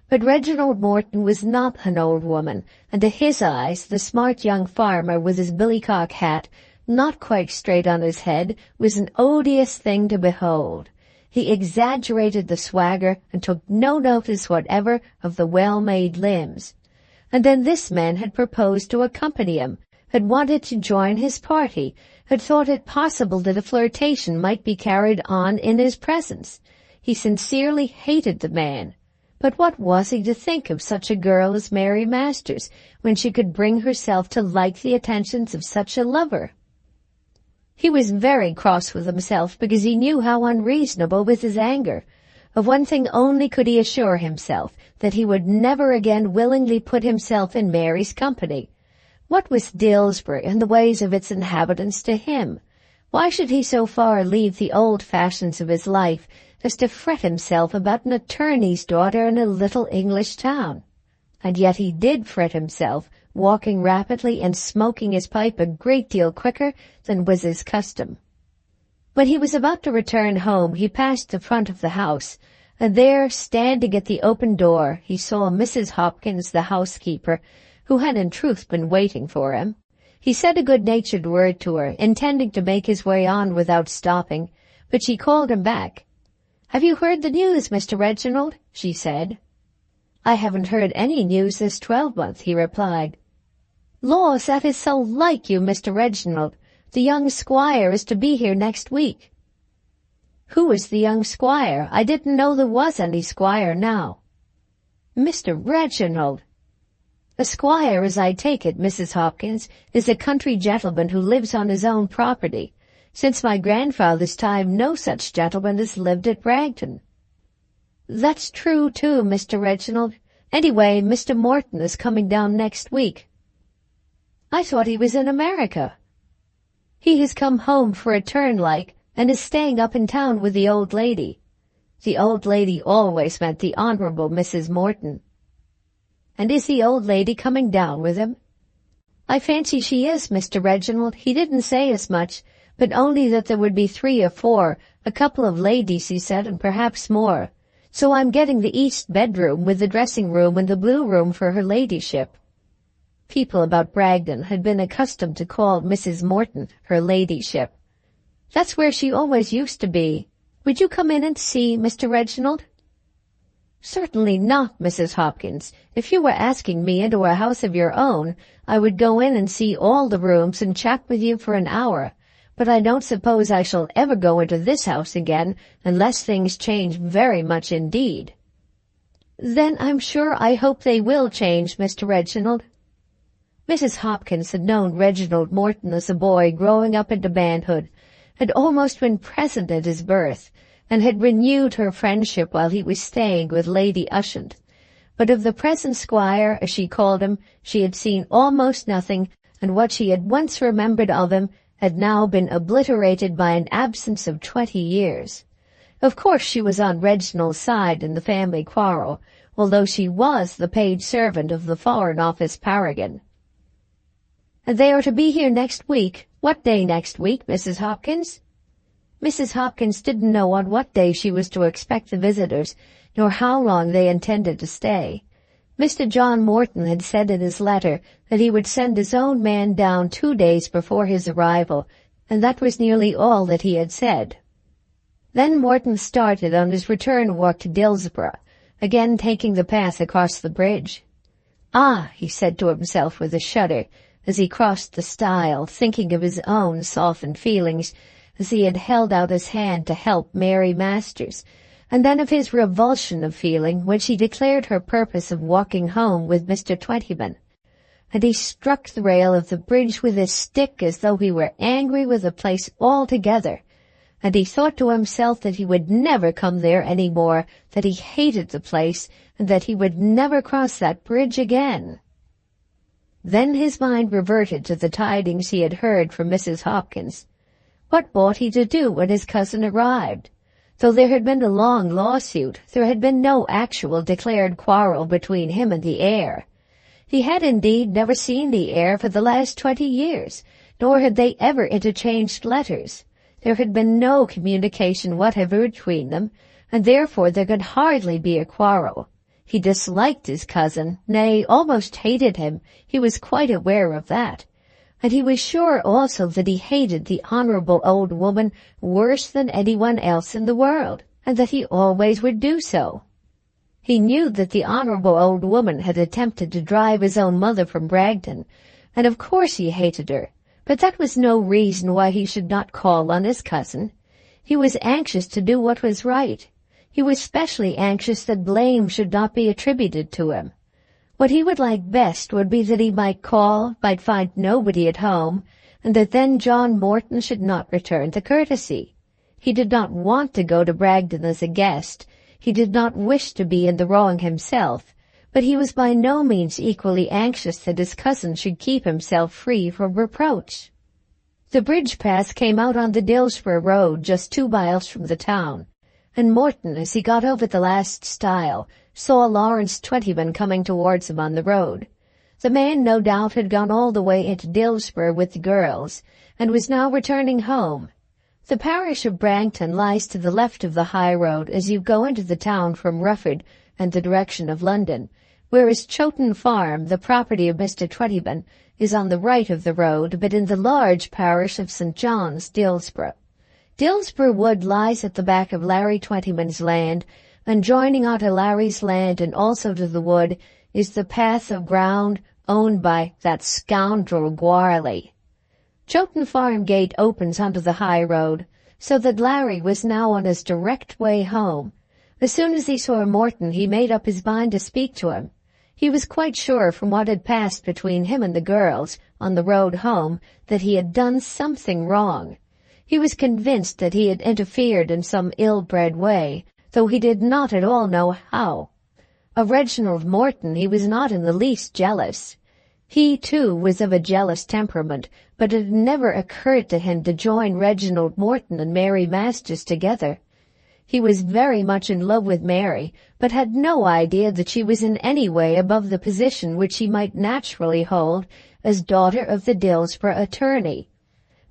But Reginald Morton was not an old woman, and to his eyes the smart young farmer with his billycock hat, not quite straight on his head, was an odious thing to behold. He exaggerated the swagger and took no notice whatever of the well-made limbs. And then this man had proposed to accompany him, had wanted to join his party, had thought it possible that a flirtation might be carried on in his presence. He sincerely hated the man. But what was he to think of such a girl as Mary Masters, when she could bring herself to like the attentions of such a lover? He was very cross with himself because he knew how unreasonable was his anger. Of one thing only could he assure himself, that he would never again willingly put himself in Mary's company. What was Dillsborough and the ways of its inhabitants to him? Why should he so far leave the old fashions of his life as to fret himself about an attorney's daughter in a little English town? And yet he did fret himself, walking rapidly and smoking his pipe a great deal quicker than was his custom. When he was about to return home, he passed the front of the house. and there, standing at the open door, he saw Mrs. Hopkins, the housekeeper, who had in truth been waiting for him. He said a good-natured word to her, intending to make his way on without stopping, but she called him back. "Have you heard the news, Mr. Reginald?" she said. "I haven't heard any news this 12-month," he replied. "Laws, that is so like you, Mr. Reginald. The young squire is to be here next week." "Who is the young squire? I didn't know there was any squire now." "Mr. Reginald!" "A squire, as I take it, Mrs. Hopkins, is a country gentleman who lives on his own property. Since my grandfather's time no such gentleman has lived at Bragton." "That's true, too, Mr. Reginald. Anyway, Mr. Morton is coming down next week." "I thought he was in America." "He has come home for a turn like, and is staying up in town with the old lady." The old lady always meant the Honourable Mrs. Morton. "And is the old lady coming down with him?" "I fancy she is, Mr. Reginald. He didn't say as much, but only that there would be 3 or 4, a couple of ladies, he said, and perhaps more. So I'm getting the east bedroom with the dressing-room and the blue room for her ladyship." People about Bragton had been accustomed to call Mrs. Morton her ladyship. "That's where she always used to be. Would you come in and see, Mr. Reginald?" "Certainly not, Mrs. Hopkins. If you were asking me into a house of your own, I would go in and see all the rooms and chat with you for an hour. But I don't suppose I shall ever go into this house again unless things change very much indeed." "Then I'm sure I hope they will change, Mr. Reginald." Mrs. Hopkins had known Reginald Morton as a boy growing up into manhood, had almost been present at his birth, and had renewed her friendship while he was staying with Lady Ushant. But of the present squire, as she called him, she had seen almost nothing, and what she had once remembered of him had now been obliterated by an absence of 20 years. Of course she was on Reginald's side in the family quarrel, although she was the paid servant of the Foreign Office paragon. "And they are to be here next week. What day next week, Mrs. Hopkins?" Mrs. Hopkins didn't know on what day she was to expect the visitors, nor how long they intended to stay. Mr. John Morton had said in his letter that he would send his own man down 2 days before his arrival, and that was nearly all that he had said. Then Morton started on his return walk to Dillsborough, again taking the path across the bridge. "Ah," he said to himself with a shudder, as he crossed the stile, thinking of his own softened feelings as he had held out his hand to help Mary Masters, and then of his revulsion of feeling when she declared her purpose of walking home with Mr. Twentyman. And he struck the rail of the bridge with his stick as though he were angry with the place altogether, and he thought to himself that he would never come there any more, that he hated the place, and that he would never cross that bridge again. Then his mind reverted to the tidings he had heard from Mrs. Hopkins. What ought he to do when his cousin arrived? Though there had been a long lawsuit, there had been no actual declared quarrel between him and the heir. He had indeed never seen the heir for the last 20 years, nor had they ever interchanged letters. There had been no communication whatever between them, and therefore there could hardly be a quarrel. He disliked his cousin, nay, almost hated him. He was quite aware of that. And he was sure also that he hated the honorable old woman worse than anyone else in the world, and that he always would do so. He knew that the honorable old woman had attempted to drive his own mother from Bragton, and of course he hated her, but that was no reason why he should not call on his cousin. He was anxious to do what was right. He was specially anxious that blame should not be attributed to him. What he would like best would be that he might call, might find nobody at home, and that then John Morton should not return the courtesy. He did not want to go to Bragton as a guest. He did not wish to be in the wrong himself, but he was by no means equally anxious that his cousin should keep himself free from reproach. The bridge pass came out on the Dillsborough road just 2 miles from the town, and Morton, as he got over the last stile, saw Lawrence Twentyman coming towards him on the road. The man no doubt had gone all the way into Dillsborough with the girls, and was now returning home. The parish of Bragton lies to the left of the high road as you go into the town from Rufford and the direction of London, whereas Chowton Farm, the property of Mr. Trollope, is on the right of the road, but in the large parish of St. John's, Dillsborough. Dillsborough Wood lies at the back of Larry Twentyman's land, and joining onto Larry's land and also to the wood is the path of ground owned by that scoundrel Goarly. Chowton Farm gate opens onto the high road, so that Larry was now on his direct way home. As soon as he saw Morton, he made up his mind to speak to him. He was quite sure from what had passed between him and the girls on the road home that he had done something wrong. He was convinced that he had interfered in some ill-bred way, though he did not at all know how. Of Reginald Morton he was not in the least jealous. He, too, was of a jealous temperament, but it had never occurred to him to join Reginald Morton and Mary Masters together. He was very much in love with Mary, but had no idea that she was in any way above the position which she might naturally hold as daughter of the Dillsborough attorney.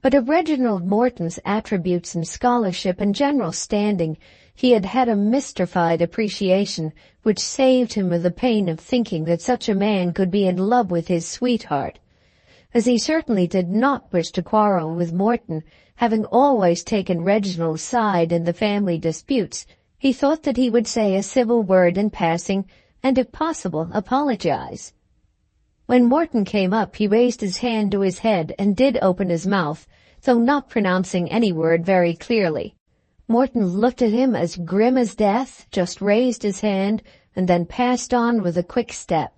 But of Reginald Morton's attributes and scholarship and general standing, he had had a mystified appreciation which saved him of the pain of thinking that such a man could be in love with his sweetheart. As he certainly did not wish to quarrel with Morton, having always taken Reginald's side in the family disputes, he thought that he would say a civil word in passing, and if possible apologize. When Morton came up, he raised his hand to his head and did open his mouth, though not pronouncing any word very clearly. Morton looked at him as grim as death, just raised his hand, and then passed on with a quick step.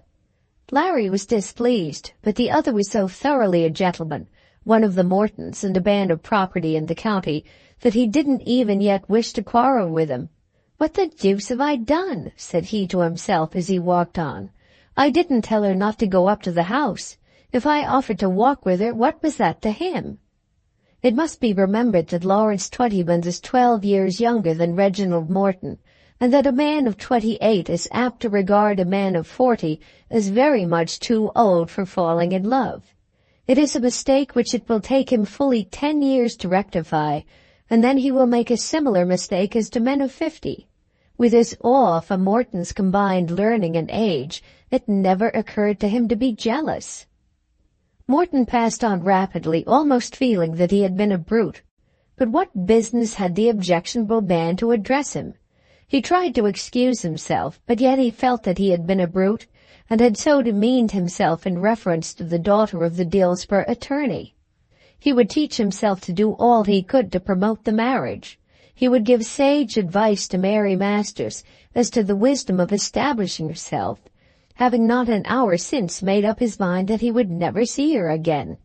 Larry was displeased, but the other was so thoroughly a gentleman, one of the Mortons and a band of property in the county, that he didn't even yet wish to quarrel with him. "What the deuce have I done?" said he to himself as he walked on. "I didn't tell her not to go up to the house. If I offered to walk with her, what was that to him?" It must be remembered that Lawrence Twentyman is 12 years younger than Reginald Morton, and that a man of 28 is apt to regard a man of 40 as very much too old for falling in love. It is a mistake which it will take him fully 10 years to rectify, and then he will make a similar mistake as to men of 50. With his awe for Morton's combined learning and age, it never occurred to him to be jealous. Morton passed on rapidly, almost feeling that he had been a brute. But what business had the objectionable man to address him? He tried to excuse himself, but yet he felt that he had been a brute, and had so demeaned himself in reference to the daughter of the Dillsborough attorney. He would teach himself to do all he could to promote the marriage. He would give sage advice to Mary Masters as to the wisdom of establishing herself, having not an hour since made up his mind that he would never see her again.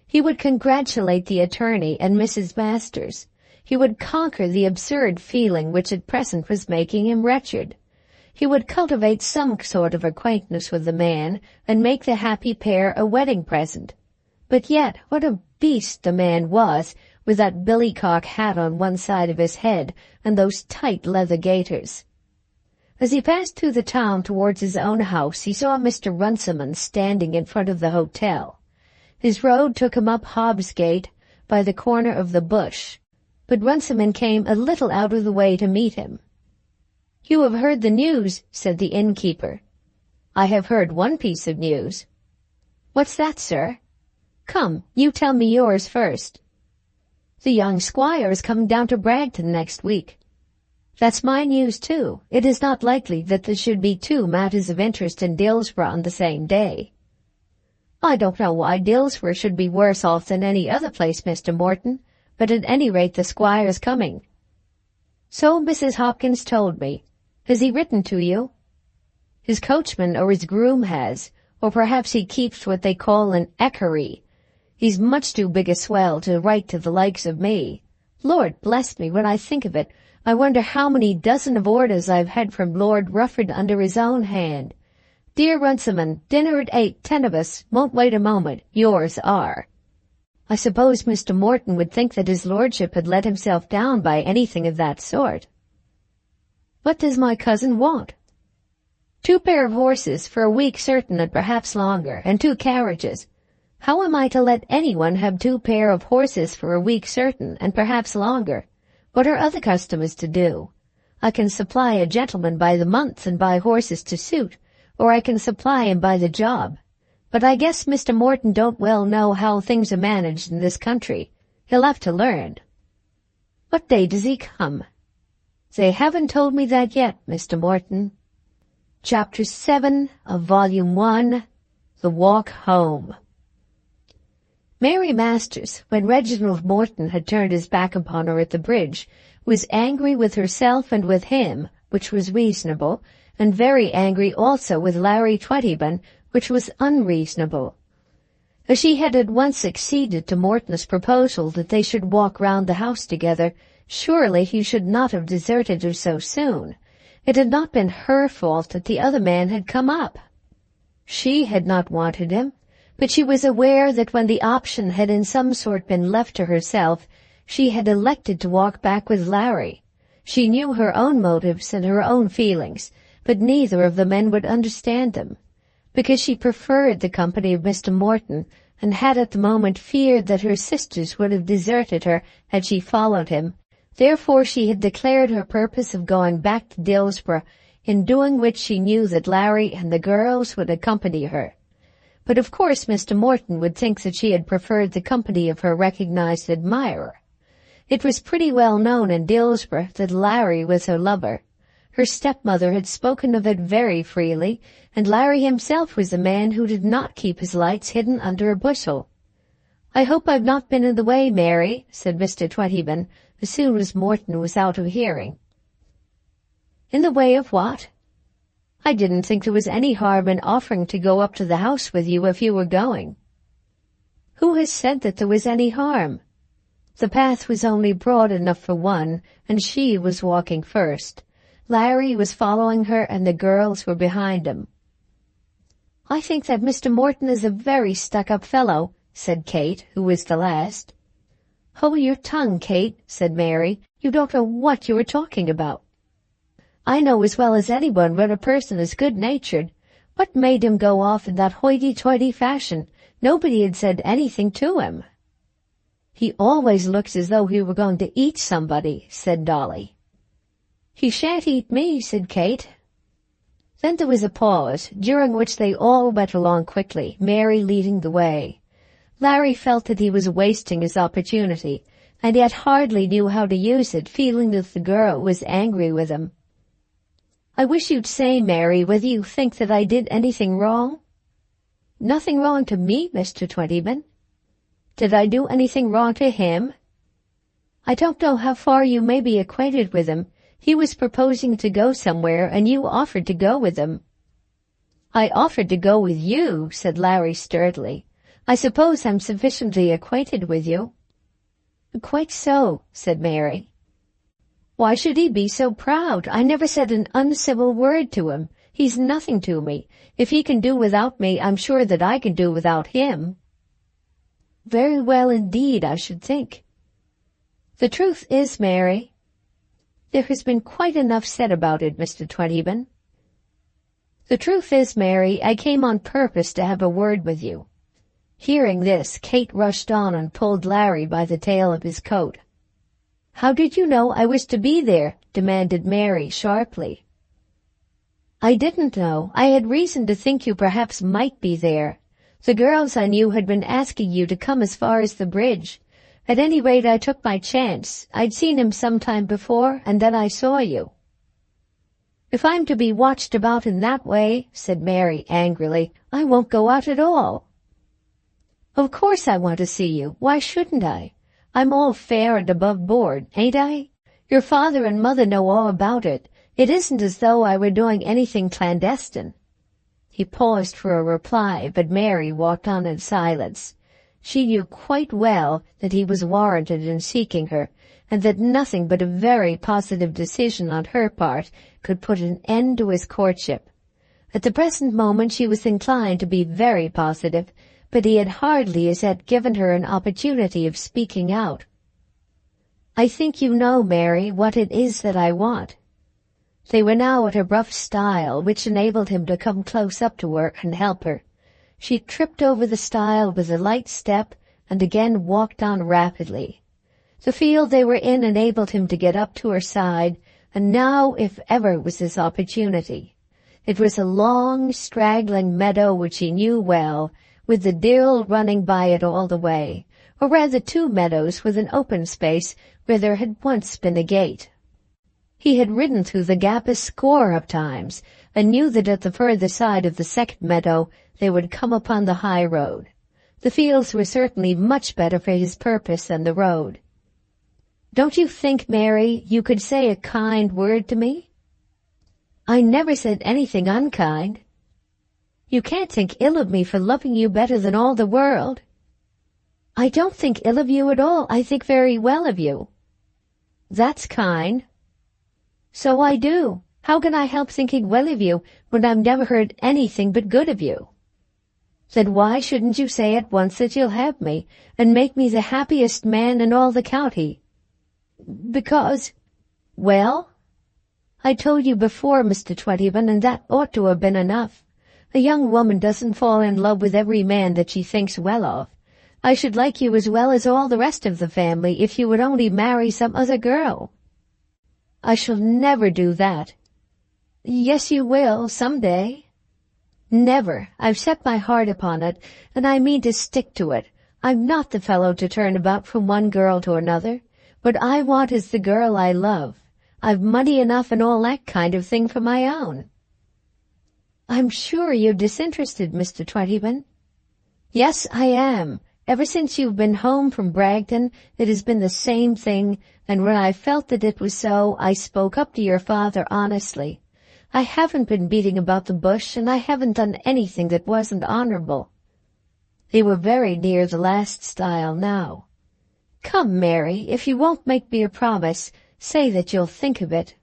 He would congratulate the attorney and Mrs. Masters. He would conquer the absurd feeling which at present was making him wretched. He would cultivate some sort of acquaintance with the man, and make the happy pair a wedding present. But yet, what a beast the man was, with that billycock hat on one side of his head, and those tight leather gaiters. As he passed through the town towards his own house, he saw Mr. Runciman standing in front of the hotel. His road took him up Hobbs Gate by the corner of the Bush, but Runciman came a little out of the way to meet him. "You have heard the news," said the innkeeper. "I have heard one piece of news." "What's that, sir?" "Come, you tell me yours first." "The young squire is coming down to Bragton next week." "That's my news, too. It is not likely that there should be two matters of interest in Dillsborough on the same day." "I don't know why Dillsborough should be worse off than any other place, Mr. Morton, but at any rate the squire's coming." "So Mrs. Hopkins told me. Has he written to you?" "His coachman or his groom has, or perhaps he keeps what they call an equerry. He's much too big a swell to write to the likes of me. Lord bless me, when I think of it, I wonder how many dozen of orders I've had from Lord Rufford under his own hand. Dear Runciman, dinner at 8, 10 of us, won't wait a moment. Yours are." I suppose Mr. Morton would think that his lordship had let himself down by anything of that sort. "What does my cousin want?" "2 pair of horses, for a week certain and perhaps longer, and 2 carriages. How am I to let anyone have 2 pair of horses for a week certain, and perhaps longer? What are other customers to do? I can supply a gentleman by the month and buy horses to suit, or I can supply him by the job. But I guess Mr. Morton don't well know how things are managed in this country. He'll have to learn. What day does he come? They haven't told me that yet, Mr. Morton. Chapter 7 of Volume 1, The Walk Home. Mary Masters, when Reginald Morton had turned his back upon her at the bridge, was angry with herself and with him, which was reasonable, and very angry also with Larry Twentyman, which was unreasonable. As she had at once acceded to Morton's proposal that they should walk round the house together, surely he should not have deserted her so soon. It had not been her fault that the other man had come up. She had not wanted him, but she was aware that when the option had in some sort been left to herself, she had elected to walk back with Larry. She knew her own motives and her own feelings, but neither of the men would understand them. Because she preferred the company of Mr. Morton, and had at the moment feared that her sisters would have deserted her had she followed him, therefore she had declared her purpose of going back to Dillsborough, in doing which she knew that Larry and the girls would accompany her. But of course Mr. Morton would think that she had preferred the company of her recognized admirer. It was pretty well known in Dillsborough that Larry was her lover. Her stepmother had spoken of it very freely, and Larry himself was a man who did not keep his lights hidden under a bushel. "I hope I've not been in the way, Mary," said Mr. Twentyman, as soon as Morton was out of hearing. "In the way of what?" "I didn't think there was any harm in offering to go up to the house with you if you were going." "Who has said that there was any harm?" The path was only broad enough for one, and she was walking first. Larry was following her, and the girls were behind him. "I think that Mr. Morton is a very stuck-up fellow," said Kate, who was the last. "Hold your tongue, Kate," said Mary. "You don't know what you are talking about." "I know as well as anyone when a person is good-natured. What made him go off in that hoity-toity fashion? Nobody had said anything to him." "He always looks as though he were going to eat somebody," said Dolly. "He shan't eat me," said Kate. Then there was a pause, during which they all went along quickly, Mary leading the way. Larry felt that he was wasting his opportunity, and yet hardly knew how to use it, feeling that the girl was angry with him. "I wish you'd say, Mary, whether you think that I did anything wrong." "Nothing wrong to me, Mr. Twentyman." "Did I do anything wrong to him?" "I don't know how far you may be acquainted with him. He was proposing to go somewhere, and you offered to go with him." "I offered to go with you," said Larry sturdily. "I suppose I'm sufficiently acquainted with you." "Quite so," said Mary. "Why should he be so proud? I never said an uncivil word to him. He's nothing to me. If he can do without me, I'm sure that I can do without him." "Very well indeed, I should think." "The truth is, Mary—" "There has been quite enough said about it, Mr. Twentyman." "The truth is, Mary, I came on purpose to have a word with you." Hearing this, Kate rushed on and pulled Larry by the tail of his coat. "How did you know I was to be there?" demanded Mary sharply. "I didn't know. I had reason to think you perhaps might be there. The girls I knew had been asking you to come as far as the bridge. At any rate, I took my chance. I'd seen him some time before, and then I saw you." "If I'm to be watched about in that way," said Mary angrily, "I won't go out at all." "Of course I want to see you. Why shouldn't I? I'm all fair and above board, ain't I? Your father and mother know all about it. It isn't as though I were doing anything clandestine." He paused for a reply, but Mary walked on in silence. She knew quite well that he was warranted in seeking her, and that nothing but a very positive decision on her part could put an end to his courtship. At the present moment she was inclined to be very positive, but he had hardly as yet given her an opportunity of speaking out. "I think you know, Mary, what it is that I want." They were now at a rough stile, which enabled him to come close up to her and help her. She tripped over the stile with a light step and again walked on rapidly. The field they were in enabled him to get up to her side, and now, if ever, was his opportunity. It was a long, straggling meadow which he knew well, with the Dill running by it all the way, or rather 2 meadows with an open space where there had once been a gate. He had ridden through the gap a score of times, and knew that at the further side of the second meadow they would come upon the high road. The fields were certainly much better for his purpose than the road. "Don't you think, Mary, you could say a kind word to me?" "I never said anything unkind." "You can't think ill of me for loving you better than all the world." "I don't think ill of you at all. I think very well of you." "That's kind." "So I do. How can I help thinking well of you when I've never heard anything but good of you?" "Then why shouldn't you say at once that you'll have me, and make me the happiest man in all the county?" "Because—" "Well?" "I told you before, Mr. Twentyman, and that ought to have been enough. A young woman doesn't fall in love with every man that she thinks well of. I should like you as well as all the rest of the family if you would only marry some other girl." "I shall never do that." "Yes, you will, some day." "Never. I've set my heart upon it, and I mean to stick to it. I'm not the fellow to turn about from one girl to another. What I want is the girl I love. I've money enough and all that kind of thing for my own." "I'm sure you're disinterested, Mr. Twentyman." "Yes, I am. Ever since you've been home from Bragton, it has been the same thing, and when I felt that it was so, I spoke up to your father honestly. I haven't been beating about the bush, and I haven't done anything that wasn't honorable." They were very near the last stile now. "Come, Mary, if you won't make me a promise, say that you'll think of it."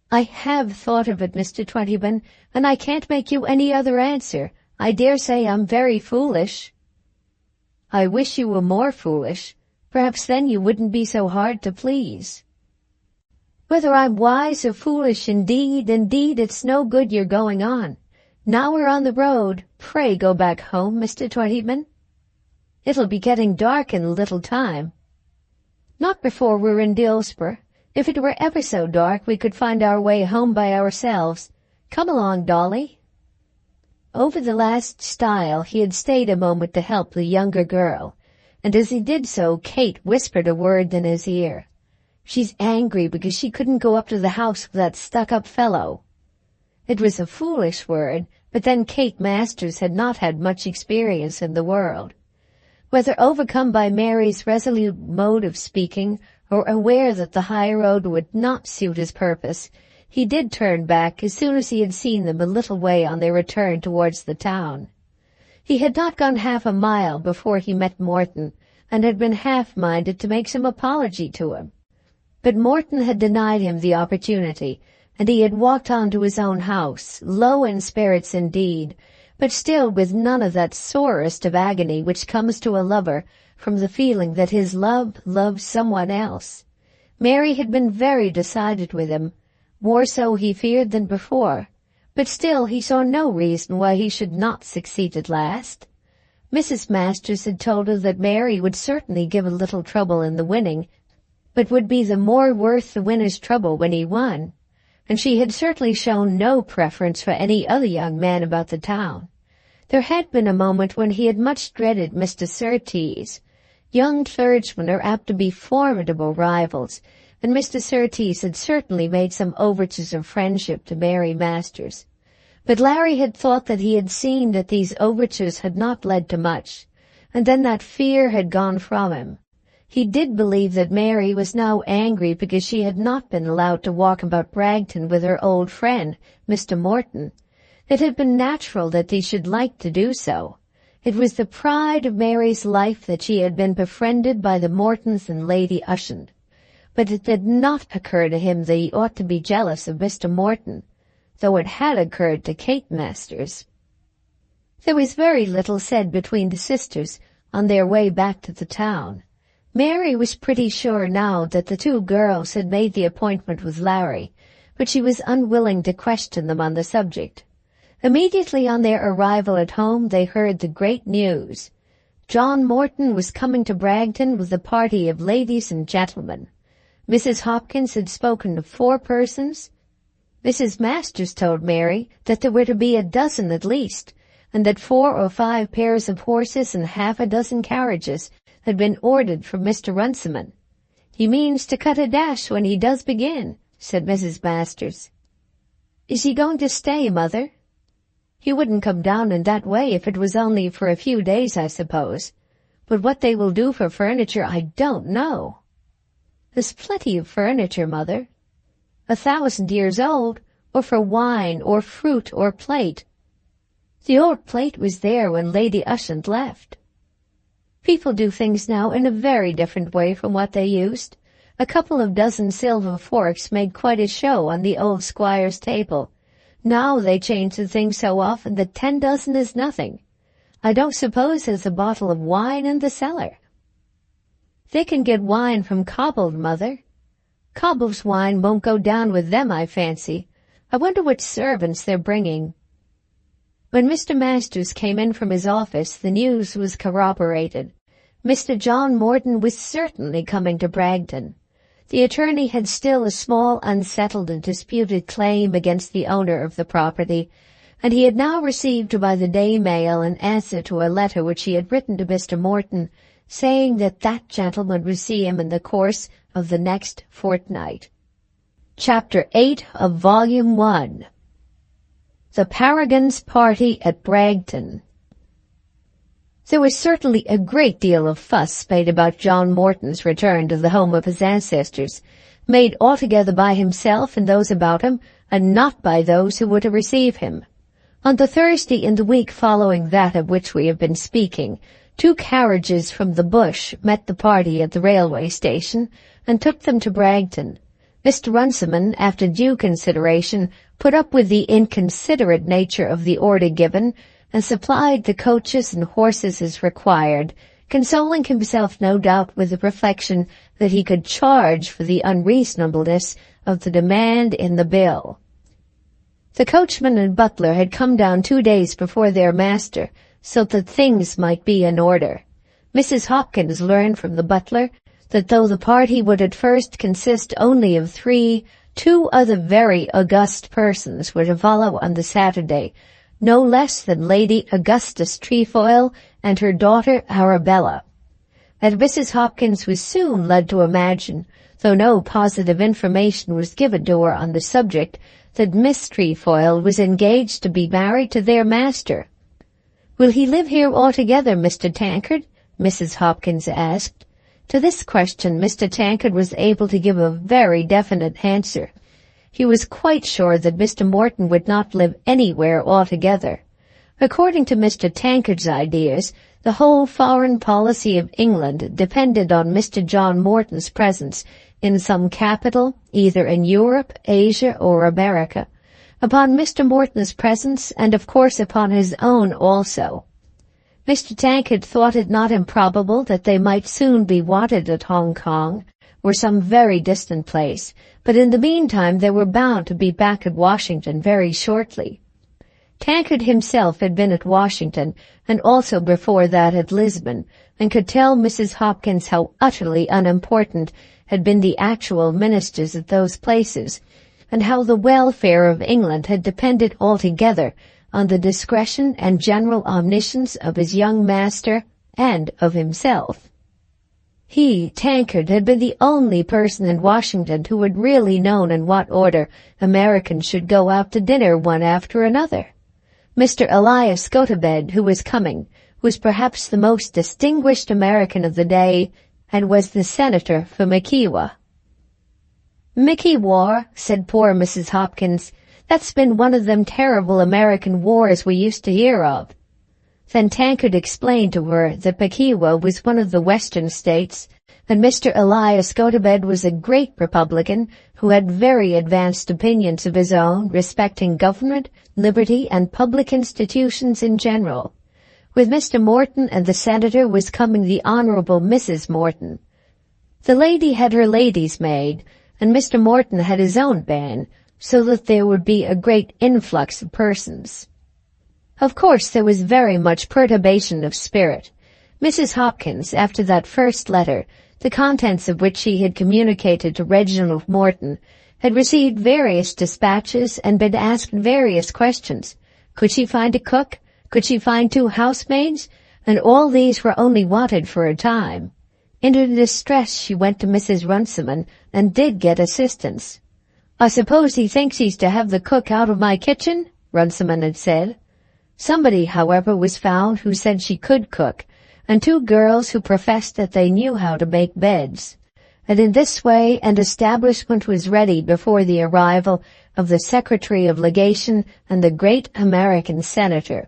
"I have thought of it, Mr. Twentyman, and I can't make you any other answer. I dare say I'm very foolish." "I wish you were more foolish. Perhaps then you wouldn't be so hard to please." "Whether I'm wise or foolish, indeed, it's no good your going on. Now we're on the road, pray go back home, Mr. Twentyman. It'll be getting dark in a little time." "Not before we're in Dillsborough. If it were ever so dark, we could find our way home by ourselves. Come along, Dolly." Over the last stile he had stayed a moment to help the younger girl, and as he did so Kate whispered a word in his ear. "She's angry because she couldn't go up to the house with that stuck-up fellow." It was a foolish word, but then Kate Masters had not had much experience in the world. Whether overcome by Mary's resolute mode of speaking, or aware that the high road would not suit his purpose, he did turn back as soon as he had seen them a little way on their return towards the town. He had not gone half a mile before he met Morton, and had been half-minded to make some apology to him. But Morton had denied him the opportunity, and he had walked on to his own house, low in spirits indeed, but still with none of that sorest of agony which comes to a lover from the feeling that his love loves someone else. Mary had been very decided with him, more so he feared than before, but still he saw no reason why he should not succeed at last. Mrs. Masters had told her that Mary would certainly give a little trouble in the winning, but would be the more worth the winner's trouble when he won, and she had certainly shown no preference for any other young man about the town. There had been a moment when he had much dreaded Mr. Surtees. Young clergymen are apt to be formidable rivals, and Mr. Surtees had certainly made some overtures of friendship to Mary Masters. But Larry had thought that he had seen that these overtures had not led to much, and then that fear had gone from him. He did believe that Mary was now angry because she had not been allowed to walk about Bragton with her old friend, Mr. Morton. It had been natural that he should like to do so. It was the pride of Mary's life that she had been befriended by the Mortons and Lady Ushant. But it did not occur to him that he ought to be jealous of Mr. Morton, though it had occurred to Kate Masters. There was very little said between the sisters on their way back to the town. Mary was pretty sure now that the 2 girls had made the appointment with Larry, but she was unwilling to question them on the subject. Immediately on their arrival at home, they heard the great news. John Morton was coming to Bragton with a party of ladies and gentlemen. Mrs. Hopkins had spoken of 4 persons. Mrs. Masters told Mary that there were to be a dozen at least, and that 4 or 5 pairs of horses and half a dozen carriages had been ordered from Mr. Runciman. "He means to cut a dash when he does begin," said Mrs. Masters. "Is he going to stay, Mother?" "He wouldn't come down in that way if it was only for a few days, I suppose. But what they will do for furniture I don't know." "There's plenty of furniture, Mother. 1,000 years old, or for wine, or fruit, or plate. The old plate was there when Lady Ushant left. People do things now in a very different way from what they used. A couple of dozen silver forks made quite a show on the old squire's table. Now they change the thing so often that 10 dozen is nothing. I don't suppose there's a bottle of wine in the cellar." "They can get wine from Cobbold, Mother. Cobble's wine won't go down with them, I fancy. I wonder what servants they're bringing." When Mr. Masters came in from his office, the news was corroborated. Mr. John Morton was certainly coming to Bragton. The attorney had still a small, unsettled and disputed claim against the owner of the property, and he had now received by the day mail an answer to a letter which he had written to Mr. Morton, saying that that gentleman would see him in the course of the next fortnight. Chapter 8 of Volume 1. The Paragons' Party at Bragton. There was certainly a great deal of fuss made about John Morton's return to the home of his ancestors, made altogether by himself and those about him, and not by those who were to receive him. On the Thursday in the week following that of which we have been speaking, 2 carriages from the Bush met the party at the railway station and took them to Bragton. Mr. Runciman, after due consideration, put up with the inconsiderate nature of the order given, and supplied the coaches and horses as required, consoling himself no doubt with the reflection that he could charge for the unreasonableness of the demand in the bill. The coachman and butler had come down 2 days before their master, so that things might be in order. Mrs. Hopkins learned from the butler that though the party would at first consist only of 3, 2 other very august persons were to follow on the Saturday, no less than Lady Augustus Trefoil and her daughter Arabella. And Mrs. Hopkins was soon led to imagine, though no positive information was given to her on the subject, that Miss Trefoil was engaged to be married to their master. "Will he live here altogether, Mr. Tankard?" Mrs. Hopkins asked. To this question Mr. Tankard was able to give a very definite answer. He was quite sure that Mr. Morton would not live anywhere altogether. According to Mr. Tankard's ideas, the whole foreign policy of England depended on Mr. John Morton's presence in some capital, either in Europe, Asia, or America, upon Mr. Morton's presence, and of course upon his own also. Mr. Tankard thought it not improbable that they might soon be wanted at Hong Kong, or some very distant place, but in the meantime they were bound to be back at Washington very shortly. Tankard himself had been at Washington, and also before that at Lisbon, and could tell Mrs. Hopkins how utterly unimportant had been the actual ministers at those places, and how the welfare of England had depended altogether on the discretion and general omniscience of his young master and of himself. He, Tankard, had been the only person in Washington who had really known in what order Americans should go out to dinner one after another. Mr. Elias Gotobed, who was coming, was perhaps the most distinguished American of the day, and was the senator for Mickewa. "Mickey War," said poor Mrs. Hopkins. "That's been one of them terrible American wars we used to hear of." Then Tankard explained to her that Mickewa was one of the western states, and Mr. Elias Gotobed was a great Republican who had very advanced opinions of his own respecting government, liberty, and public institutions in general. With Mr. Morton and the senator was coming the Honorable Mrs. Morton. The lady had her lady's maid, and Mr. Morton had his own band, so that there would be a great influx of persons. Of course there was very much perturbation of spirit. Mrs. Hopkins, after that first letter, the contents of which she had communicated to Reginald Morton, had received various dispatches and been asked various questions. Could she find a cook? Could she find 2 housemaids? And all these were only wanted for a time. In her distress she went to Mrs. Runciman and did get assistance. "I suppose he thinks he's to have the cook out of my kitchen?" Runciman had said. Somebody, however, was found who said she could cook, and 2 girls who professed that they knew how to make beds. And in this way an establishment was ready before the arrival of the Secretary of Legation and the great American Senator.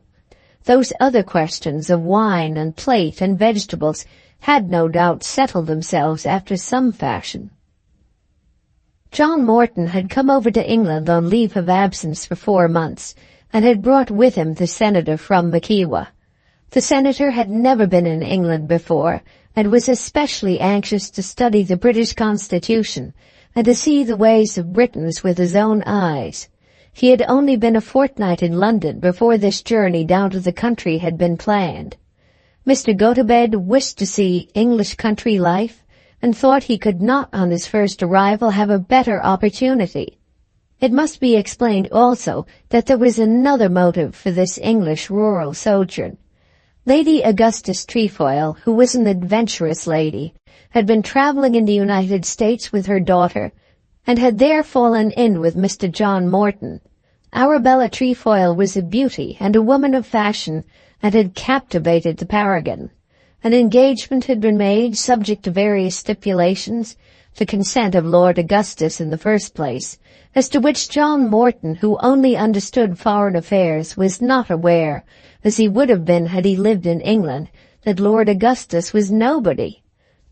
Those other questions of wine and plate and vegetables had no doubt settled themselves after some fashion. John Morton had come over to England on leave of absence for 4 months, and had brought with him the senator from Mickewa. The senator had never been in England before, and was especially anxious to study the British Constitution, and to see the ways of Britons with his own eyes. He had only been a fortnight in London before this journey down to the country had been planned. Mr. Gotobed wished to see English country life, and thought he could not on his first arrival have a better opportunity. It must be explained also that there was another motive for this English rural sojourn. Lady Augustus Trefoil, who was an adventurous lady, had been traveling in the United States with her daughter, and had there fallen in with Mr. John Morton. Arabella Trefoil was a beauty and a woman of fashion, and had captivated the paragon. An engagement had been made, subject to various stipulations, the consent of Lord Augustus in the first place, as to which John Morton, who only understood foreign affairs, was not aware, as he would have been had he lived in England, that Lord Augustus was nobody.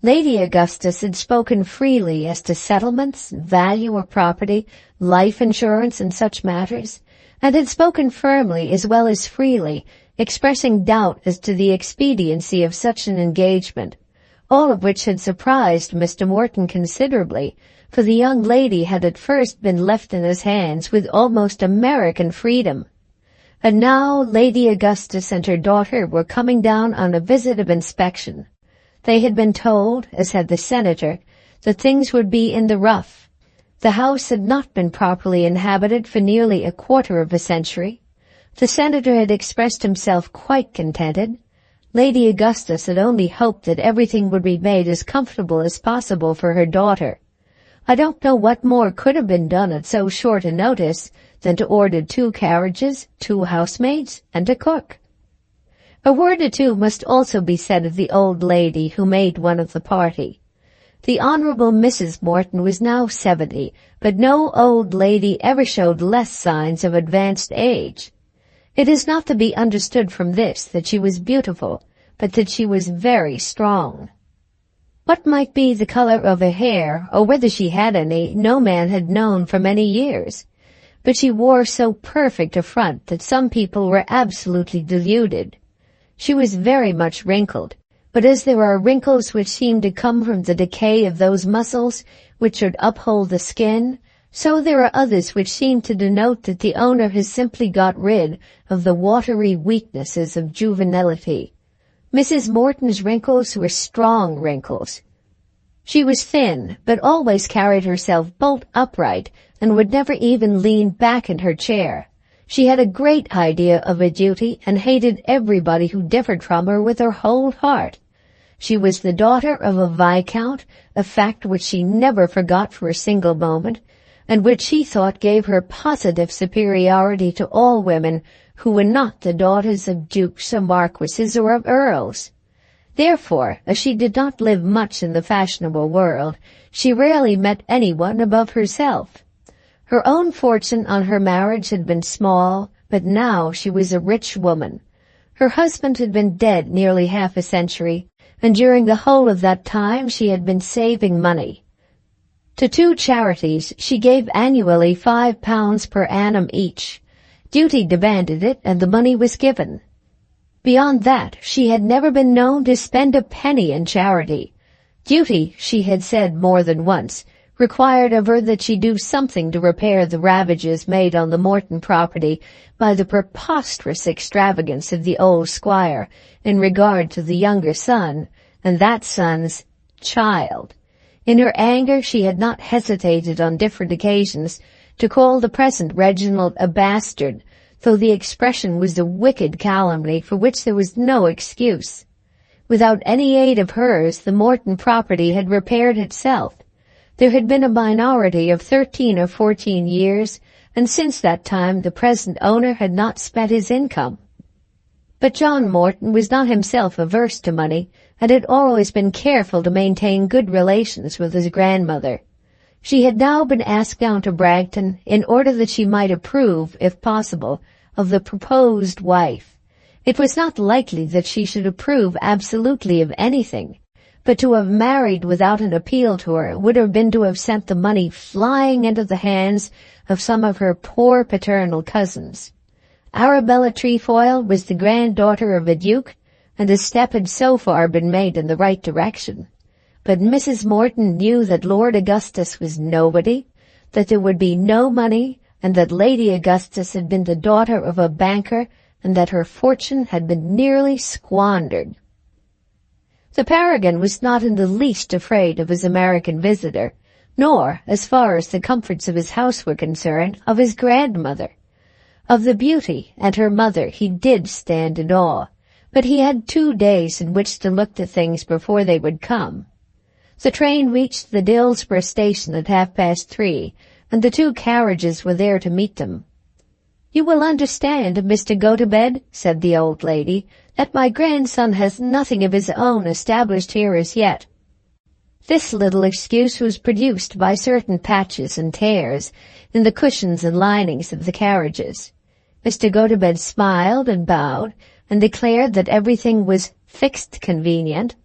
Lady Augustus had spoken freely as to settlements, value of property, life insurance, and such matters, and had spoken firmly as well as freely, expressing doubt as to the expediency of such an engagement, all of which had surprised Mr. Morton considerably, for the young lady had at first been left in his hands with almost American freedom. And now Lady Augustus and her daughter were coming down on a visit of inspection. They had been told, as had the senator, that things would be in the rough. The house had not been properly inhabited for nearly a quarter of a century. The senator had expressed himself quite contented. Lady Augustus had only hoped that everything would be made as comfortable as possible for her daughter. I don't know what more could have been done at so short a notice than to order 2 carriages, 2 housemaids, and a cook. A word or two must also be said of the old lady who made one of the party. The Honourable Mrs. Morton was now 70, but no old lady ever showed less signs of advanced age. It is not to be understood from this that she was beautiful, but that she was very strong. What might be the color of her hair, or whether she had any, no man had known for many years. But she wore so perfect a front that some people were absolutely deluded. She was very much wrinkled, but as there are wrinkles which seem to come from the decay of those muscles which should uphold the skin, so there are others which seem to denote that the owner has simply got rid of the watery weaknesses of juvenility. Mrs. Morton's wrinkles were strong wrinkles. She was thin, but always carried herself bolt upright, and would never even lean back in her chair. She had a great idea of her duty, and hated everybody who differed from her with her whole heart. She was the daughter of a viscount, a fact which she never forgot for a single moment, and which she thought gave her positive superiority to all women who were not the daughters of dukes or marquises or of earls. Therefore, as she did not live much in the fashionable world, she rarely met anyone above herself. Her own fortune on her marriage had been small, but now she was a rich woman. Her husband had been dead nearly half a century, and during the whole of that time she had been saving money. To 2 charities she gave annually £5 per annum each. Duty demanded it, and the money was given. Beyond that, she had never been known to spend a penny in charity. Duty, she had said more than once, required of her that she do something to repair the ravages made on the Morton property by the preposterous extravagance of the old squire in regard to the younger son, and that son's child. In her anger she had not hesitated on different occasions to call the present Reginald a bastard, though the expression was a wicked calumny for which there was no excuse. Without any aid of hers, the Morton property had repaired itself. There had been a minority of 13 or 14 years, and since that time the present owner had not spent his income. But John Morton was not himself averse to money, and had always been careful to maintain good relations with his grandmother. She had now been asked down to Bragton in order that she might approve, if possible, of the proposed wife. It was not likely that she should approve absolutely of anything, but to have married without an appeal to her would have been to have sent the money flying into the hands of some of her poor paternal cousins. Arabella Trefoil was the granddaughter of a duke, and a step had so far been made in the right direction. But Mrs. Morton knew that Lord Augustus was nobody, that there would be no money, and that Lady Augustus had been the daughter of a banker, and that her fortune had been nearly squandered. The paragon was not in the least afraid of his American visitor, nor, as far as the comforts of his house were concerned, of his grandmother. Of the beauty and her mother he did stand in awe, but he had 2 days in which to look to things before they would come. The train reached the Dillsborough station at 3:30, and the 2 carriages were there to meet them. "You will understand, Mr. Gotobed," said the old lady, "that my grandson has nothing of his own established here as yet." This little excuse was produced by certain patches and tears in the cushions and linings of the carriages. Mr. Gotobed smiled and bowed, and declared that everything was fixed convenient.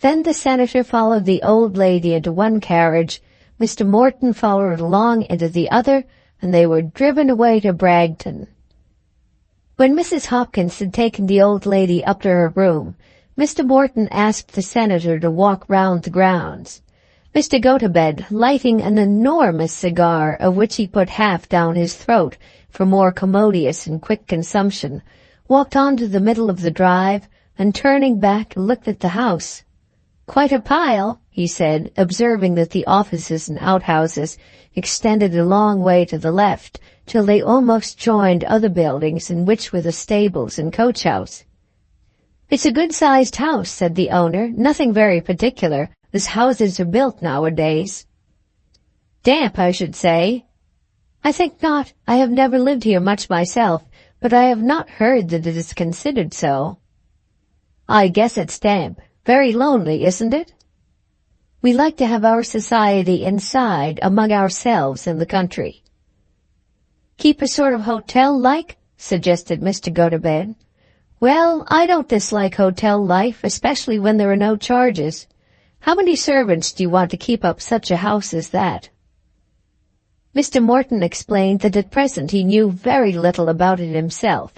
Then the senator followed the old lady into one carriage, Mr. Morton followed along into the other, and they were driven away to Bragton. When Mrs. Hopkins had taken the old lady up to her room, Mr. Morton asked the senator to walk round the grounds. Mr. Gotobed, lighting an enormous cigar, of which he put half down his throat for more commodious and quick consumption, walked on to the middle of the drive, and turning back looked at the house. "Quite a pile," he said, observing that the offices and outhouses extended a long way to the left, till they almost joined other buildings in which were the stables and coach-house. "It's a good-sized house," said the owner, "nothing very particular, as houses are built nowadays." "Damp, I should say." "I think not. I have never lived here much myself, but I have not heard that it is considered so." "I guess it's damp. Very lonely, isn't it?" "We like to have our society inside, among ourselves in the country." "Keep a sort of hotel-like?" suggested Mr. Gotobed. "Well, I don't dislike hotel life, especially when there are no charges. How many servants do you want to keep up such a house as that?" Mr. Morton explained that at present he knew very little about it himself,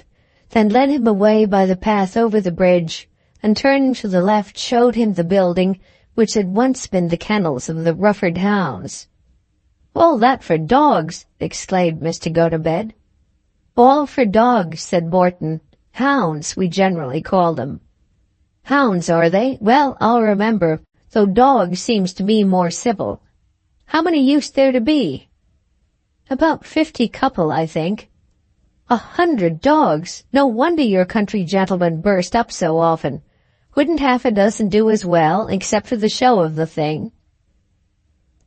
then led him away by the path over the bridge, and turning to the left showed him the building which had once been the kennels of the Rufford hounds. "All that for dogs!" exclaimed Mr. Gotobed. "All for dogs," said Morton. "Hounds, we generally call them." "Hounds, are they? Well, I'll remember, though dog seems to me more civil. How many used there to be?" "About 50 couple, I think." 100 dogs! No wonder your country gentlemen burst up so often. Wouldn't half a dozen do as well, except for the show of the thing?"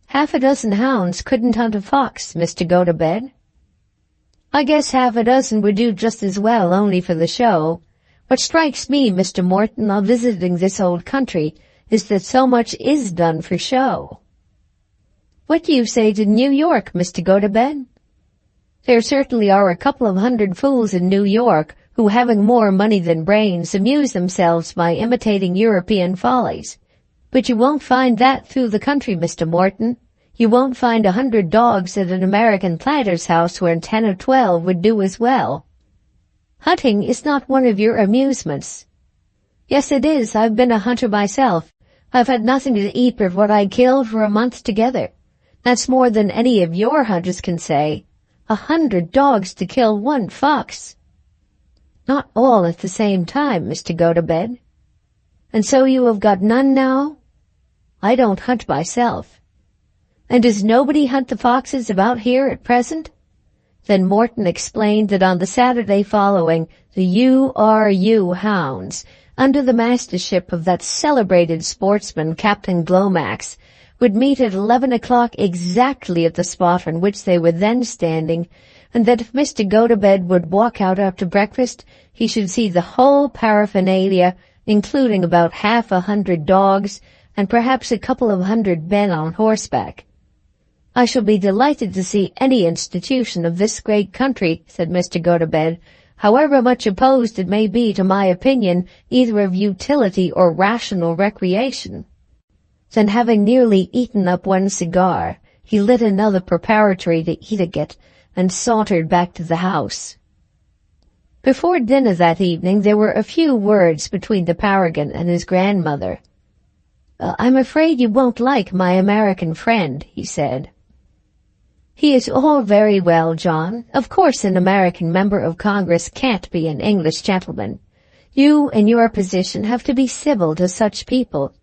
"Half a dozen hounds couldn't hunt a fox, Mr. Gotobed." "I guess half a dozen would do just as well, only for the show. What strikes me, Mr. Morton, on visiting this old country, is that so much is done for show." "What do you say to New York, Mr. Gotobed?" "There certainly are a couple of 100 fools in New York who, having more money than brains, amuse themselves by imitating European follies. But you won't find that through the country, Mr. Morton. You won't find 100 dogs at an American planter's house where 10 or 12 would do as well." "Hunting is not one of your amusements." "Yes, it is. I've been a hunter myself. I've had nothing to eat but what I killed for a month together. That's more than any of your hunters can say. 100 dogs to kill 1 fox. Not all at the same time, Mr. Gotobed. And so you have got none now? I don't hunt myself. And does nobody hunt the foxes about here at present? Then Morton explained that on the Saturday following, the URU hounds, under the mastership of that celebrated sportsman, Captain Glomax, would meet at 11 o'clock exactly at the spot on which they were then standing, and that if Mr. Gotobed would walk out after breakfast, he should see the whole paraphernalia, including about 100 dogs, and perhaps a couple of 100 men on horseback. I shall be delighted to see any institution of this great country, said Mr. Gotobed, however much opposed it may be to my opinion either of utility or rational recreation. Then, having nearly eaten up 1 cigar, he lit another preparatory to eating it, and sauntered back to the house. Before dinner that evening there were a few words between the Paragon and his grandmother. I'm afraid you won't like my American friend, he said. He is all very well, John. Of course an American member of Congress can't be an English gentleman. You, in your position, have to be civil to such people.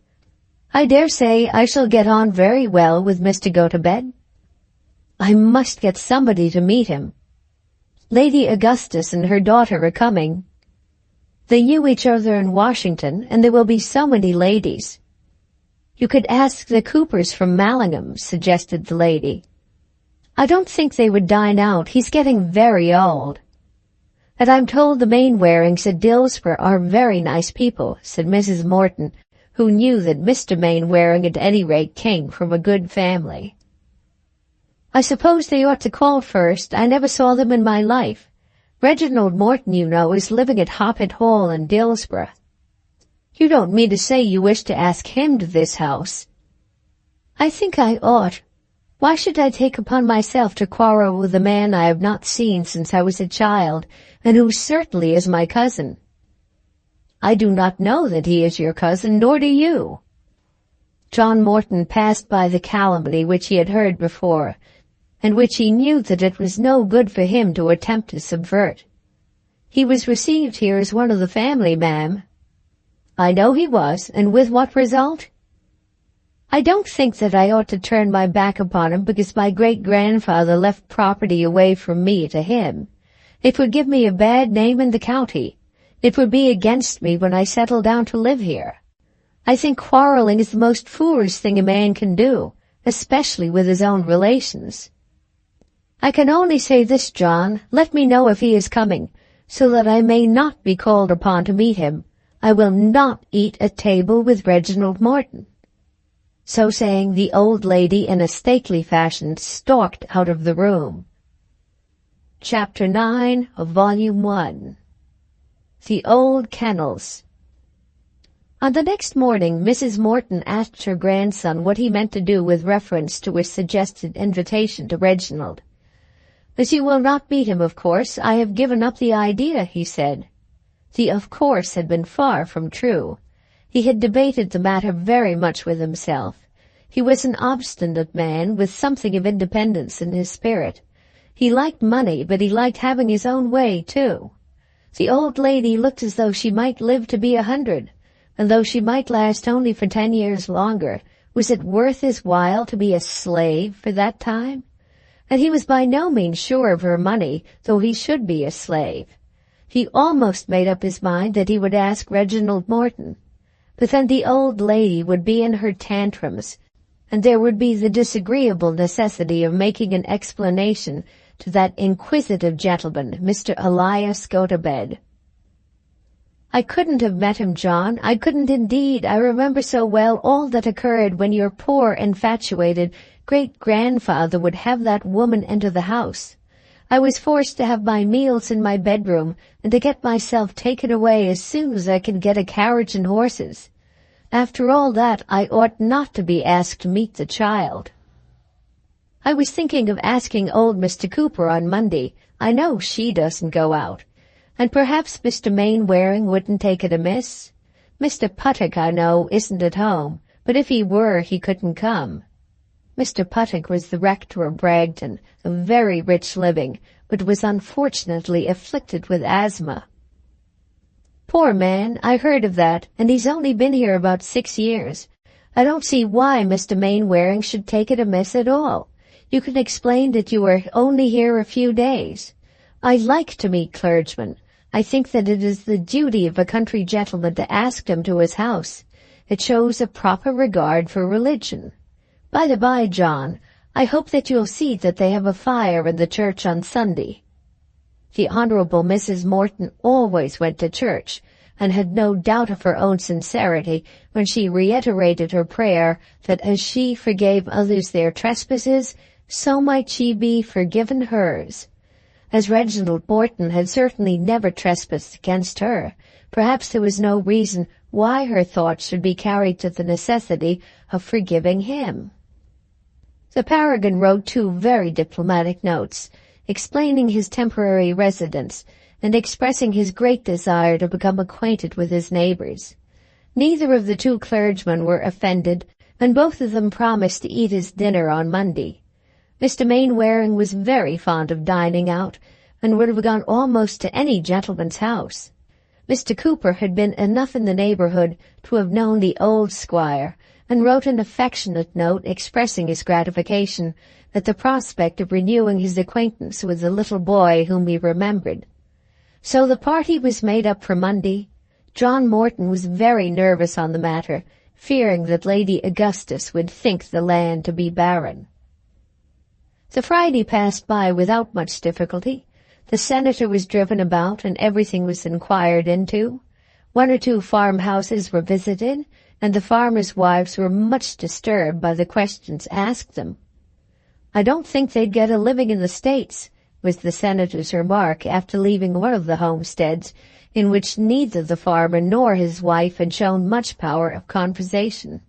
I dare say I shall get on very well with Mr. Gotobed. I must get somebody to meet him. Lady Augustus and her daughter are coming. They knew each other in Washington, and there will be so many ladies. You could ask the Coopers from Mallingham, suggested the lady. I don't think they would dine out. He's getting very old. And I'm told the Mainwarings at Dillsborough are very nice people, said Mrs. Morton, who knew that Mr. Mainwaring at any rate came from a good family. I suppose they ought to call first. I never saw them in my life. Reginald Morton, you know, is living at Hoppet Hall in Dillsborough. You don't mean to say you wish to ask him to this house? I think I ought. Why should I take upon myself to quarrel with a man I have not seen since I was a child, and who certainly is my cousin? I do not know that he is your cousin, nor do you. John Morton passed by the calumny which he had heard before, and which he knew that it was no good for him to attempt to subvert. He was received here as one of the family, ma'am. I know he was, and with what result? I don't think that I ought to turn my back upon him because my great-grandfather left property away from me to him. It would give me a bad name in the county. It would be against me when I settle down to live here. I think quarreling is the most foolish thing a man can do, especially with his own relations. I can only say this, John, let me know if he is coming, so that I may not be called upon to meet him. I will not eat at table with Reginald Morton. So saying, the old lady in a stately fashion stalked out of the room. Chapter 9 of Volume 1. The Old Kennels. On the next morning, Mrs. Morton asked her grandson what he meant to do with reference to a suggested invitation to Reginald. As you will not meet him, of course, I have given up the idea, he said. The of course had been far from true. He had debated the matter very much with himself. He was an obstinate man with something of independence in his spirit. He liked money, but he liked having his own way, too. The old lady looked as though she might live to be 100, and though she might last only for 10 years longer, was it worth his while to be a slave for that time? And he was by no means sure of her money, though he should be a slave. He almost made up his mind that he would ask Reginald Morton. But then the old lady would be in her tantrums, and there would be the disagreeable necessity of making an explanation to that inquisitive gentleman, Mr. Elias Gotobed. I couldn't have met him, John. I couldn't indeed. I remember so well all that occurred when your poor, infatuated great-grandfather would have that woman enter the house. I was forced to have my meals in my bedroom and to get myself taken away as soon as I could get a carriage and horses. After all that, I ought not to be asked to meet the child. I was thinking of asking old Mr. Cooper on Monday. I know she doesn't go out. And perhaps Mr. Mainwaring wouldn't take it amiss. Mr. Puttock, I know, isn't at home, but if he were, he couldn't come. Mr. Puttock was the rector of Bragton, a very rich living, but was unfortunately afflicted with asthma. Poor man, I heard of that, and he's only been here about 6 years. I don't see why Mr. Mainwaring should take it amiss at all. You can explain that you were only here a few days. I like to meet clergymen. I think that it is the duty of a country gentleman to ask them to his house. It shows a proper regard for religion. By the by, John, I hope that you'll see that they have a fire in the church on Sunday. The Honourable Mrs. Morton always went to church, and had no doubt of her own sincerity when she reiterated her prayer that as she forgave others their trespasses, so might she be forgiven hers. As Reginald Morton had certainly never trespassed against her, perhaps there was no reason why her thoughts should be carried to the necessity of forgiving him. The Paragon wrote 2 very diplomatic notes, explaining his temporary residence and expressing his great desire to become acquainted with his neighbours. Neither of the 2 clergymen were offended, and both of them promised to eat his dinner on Monday. Mr. Mainwaring was very fond of dining out, and would have gone almost to any gentleman's house. Mr. Cooper had been enough in the neighbourhood to have known the old squire, and wrote an affectionate note expressing his gratification at the prospect of renewing his acquaintance with the little boy whom he remembered. So the party was made up for Monday. John Morton was very nervous on the matter, fearing that Lady Augustus would think the land to be barren. The Friday passed by without much difficulty. The senator was driven about, and everything was inquired into. 1 or 2 farmhouses were visited, and the farmers' wives were much disturbed by the questions asked them. "I don't think they'd get a living in the States," was the senator's remark after leaving one of the homesteads, in which neither the farmer nor his wife had shown much power of conversation.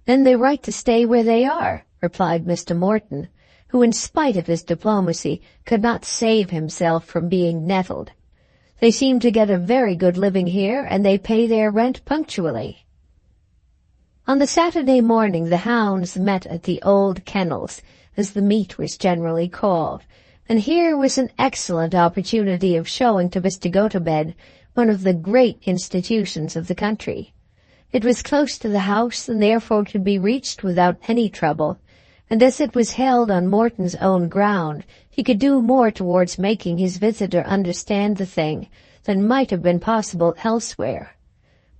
"Then they're right to stay where they are," replied Mr. Morton, who, in spite of his diplomacy, could not save himself from being nettled. "They seem to get a very good living here, and they pay their rent punctually." On the Saturday morning the hounds met at the old kennels, as the meet was generally called, and here was an excellent opportunity of showing to Mr. Gotobed one of the great institutions of the country. It was close to the house, and therefore could be reached without any trouble, and as it was held on Morton's own ground, he could do more towards making his visitor understand the thing than might have been possible elsewhere.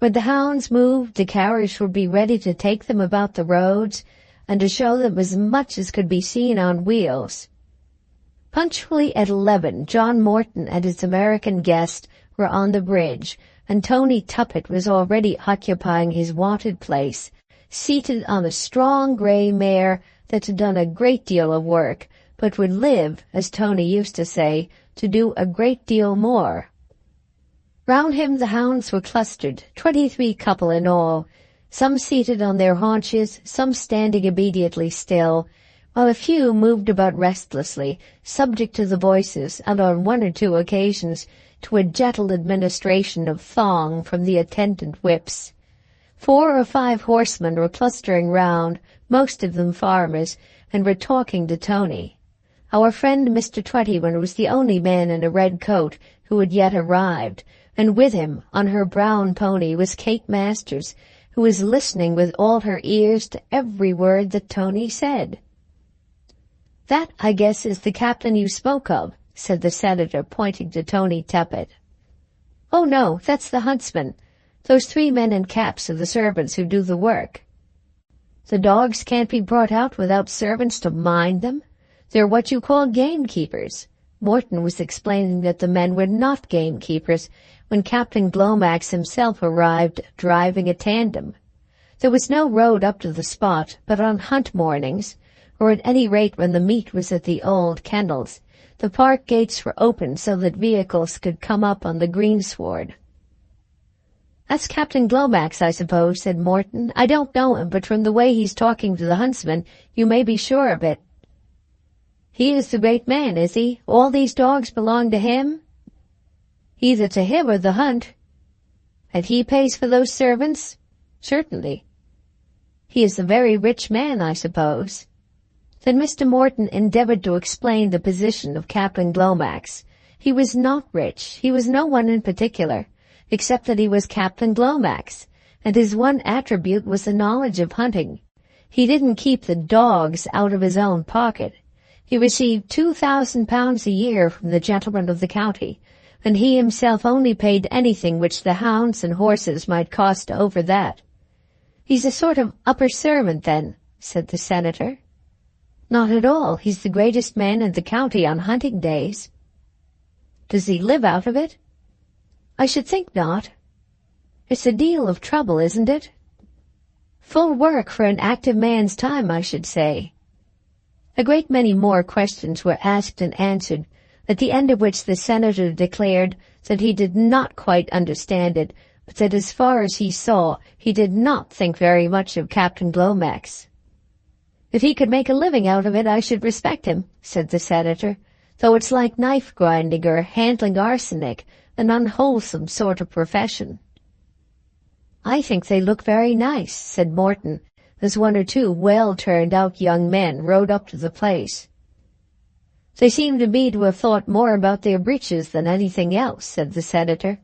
When the hounds moved, the carriage would be ready to take them about the roads, and to show them as much as could be seen on wheels. Punctually at 11, John Morton and his American guest were on the bridge, and Tony Tuppett was already occupying his wonted place, seated on a strong grey mare that had done a great deal of work, but would live, as Tony used to say, to do a great deal more. Round him the hounds were clustered, 23 couple in all, some seated on their haunches, some standing obediently still, while a few moved about restlessly, subject to the voices, and on 1 or 2 occasions to a gentle administration of thong from the attendant whips. 4 or 5 horsemen were clustering round, most of them farmers, and were talking to Tony. Our friend Mr. Twentyman was the only man in a red coat who had yet arrived, and with him, on her brown pony, was Kate Masters, who was listening with all her ears to every word that Tony said. "That, I guess, is the captain you spoke of," said the senator, pointing to Tony Tuppett. "Oh, no, that's the huntsman. Those 3 men in caps are the servants who do the work." "The dogs can't be brought out without servants to mind them? They're what you call gamekeepers." Morton was explaining that the men were not gamekeepers when Captain Glomax himself arrived driving a tandem. There was no road up to the spot, but on hunt mornings, or at any rate when the meet was at the old kennels, the park gates were open so that vehicles could come up on the greensward. "That's Captain Glomax, I suppose," said Morton. "I don't know him, but from the way he's talking to the huntsman, you may be sure of it." "He is the great man, is he? All these dogs belong to him?" "Either to him or the hunt." "And he pays for those servants?" "Certainly." He is a very rich man, I suppose." Then Mr. Morton endeavored to explain the position of Captain Glomax. He was not rich. He was no one in particular, except that he was Captain Glomax, and his one attribute was the knowledge of hunting. He didn't keep the dogs out of his own pocket. He received £2,000 a year from the gentlemen of the county, and he himself only paid anything which the hounds and horses might cost over that. "He's a sort of upper servant, then," said the senator. "Not at all. He's the greatest man in the county on hunting days." "Does he live out of it?" "I should think not." "It's a deal of trouble, isn't it?" "Full work for an active man's time, I should say." A great many more questions were asked and answered, at the end of which the senator declared that he did not quite understand it, but that as far as he saw, he did not think very much of Captain Glomax. "If he could make a living out of it, I should respect him," said the senator, "though it's like knife grinding or handling arsenic, an unwholesome sort of profession." "I think they look very nice," said Morton, as one or two well-turned-out young men rode up to the place. "They seem to me to have thought more about their breeches than anything else," said the senator.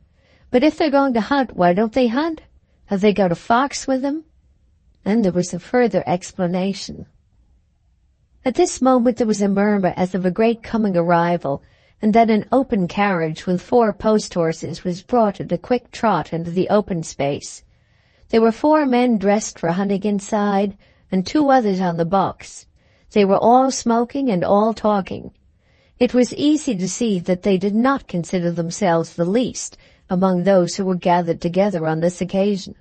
"But if they're going to hunt, why don't they hunt? Have they got a fox with them?" And there was a further explanation. At this moment there was a murmur as of a great coming arrival, and then an open carriage with 4 post-horses was brought at a quick trot into the open space. There were 4 men dressed for hunting inside, and 2 others on the box. They were all smoking and all talking. It was easy to see that they did not consider themselves the least among those who were gathered together on this occasion.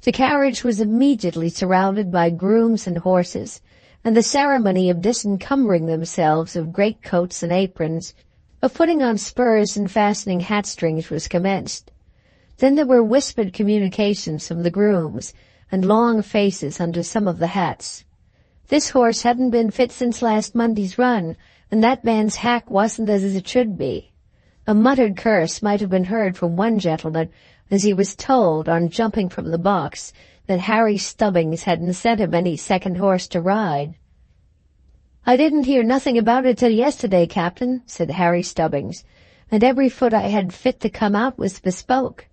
The carriage was immediately surrounded by grooms and horses, and the ceremony of disencumbering themselves of greatcoats and aprons, of putting on spurs and fastening hat-strings was commenced. Then there were whispered communications from the grooms, and long faces under some of the hats. "This horse hadn't been fit since last Monday's run, and that man's hack wasn't as it should be." A muttered curse might have been heard from one gentleman as he was told, on jumping from the box, that Harry Stubbings hadn't sent him any second horse to ride. "I didn't hear nothing about it till yesterday, Captain," said Harry Stubbings, "and every foot I had fit to come out was bespoke."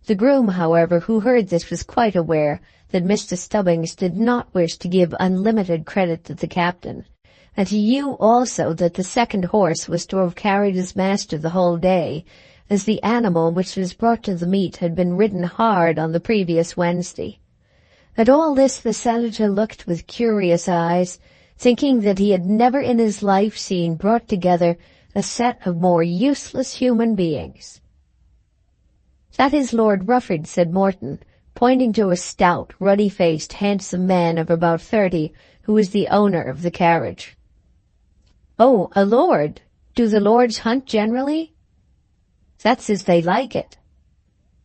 The groom, however, who heard this was quite aware that Mr. Stubbings did not wish to give unlimited credit to the captain, and he knew also that the second horse was to have carried his master the whole day, as the animal which was brought to the meet had been ridden hard on the previous Wednesday. At all this the senator looked with curious eyes, thinking that he had never in his life seen brought together a set of more useless human beings. "That is Lord Rufford," said Morton, pointing to a stout, ruddy-faced, handsome man of about 30, who was the owner of the carriage. "Oh, a lord? Do the lords hunt generally?" "That's as they like it."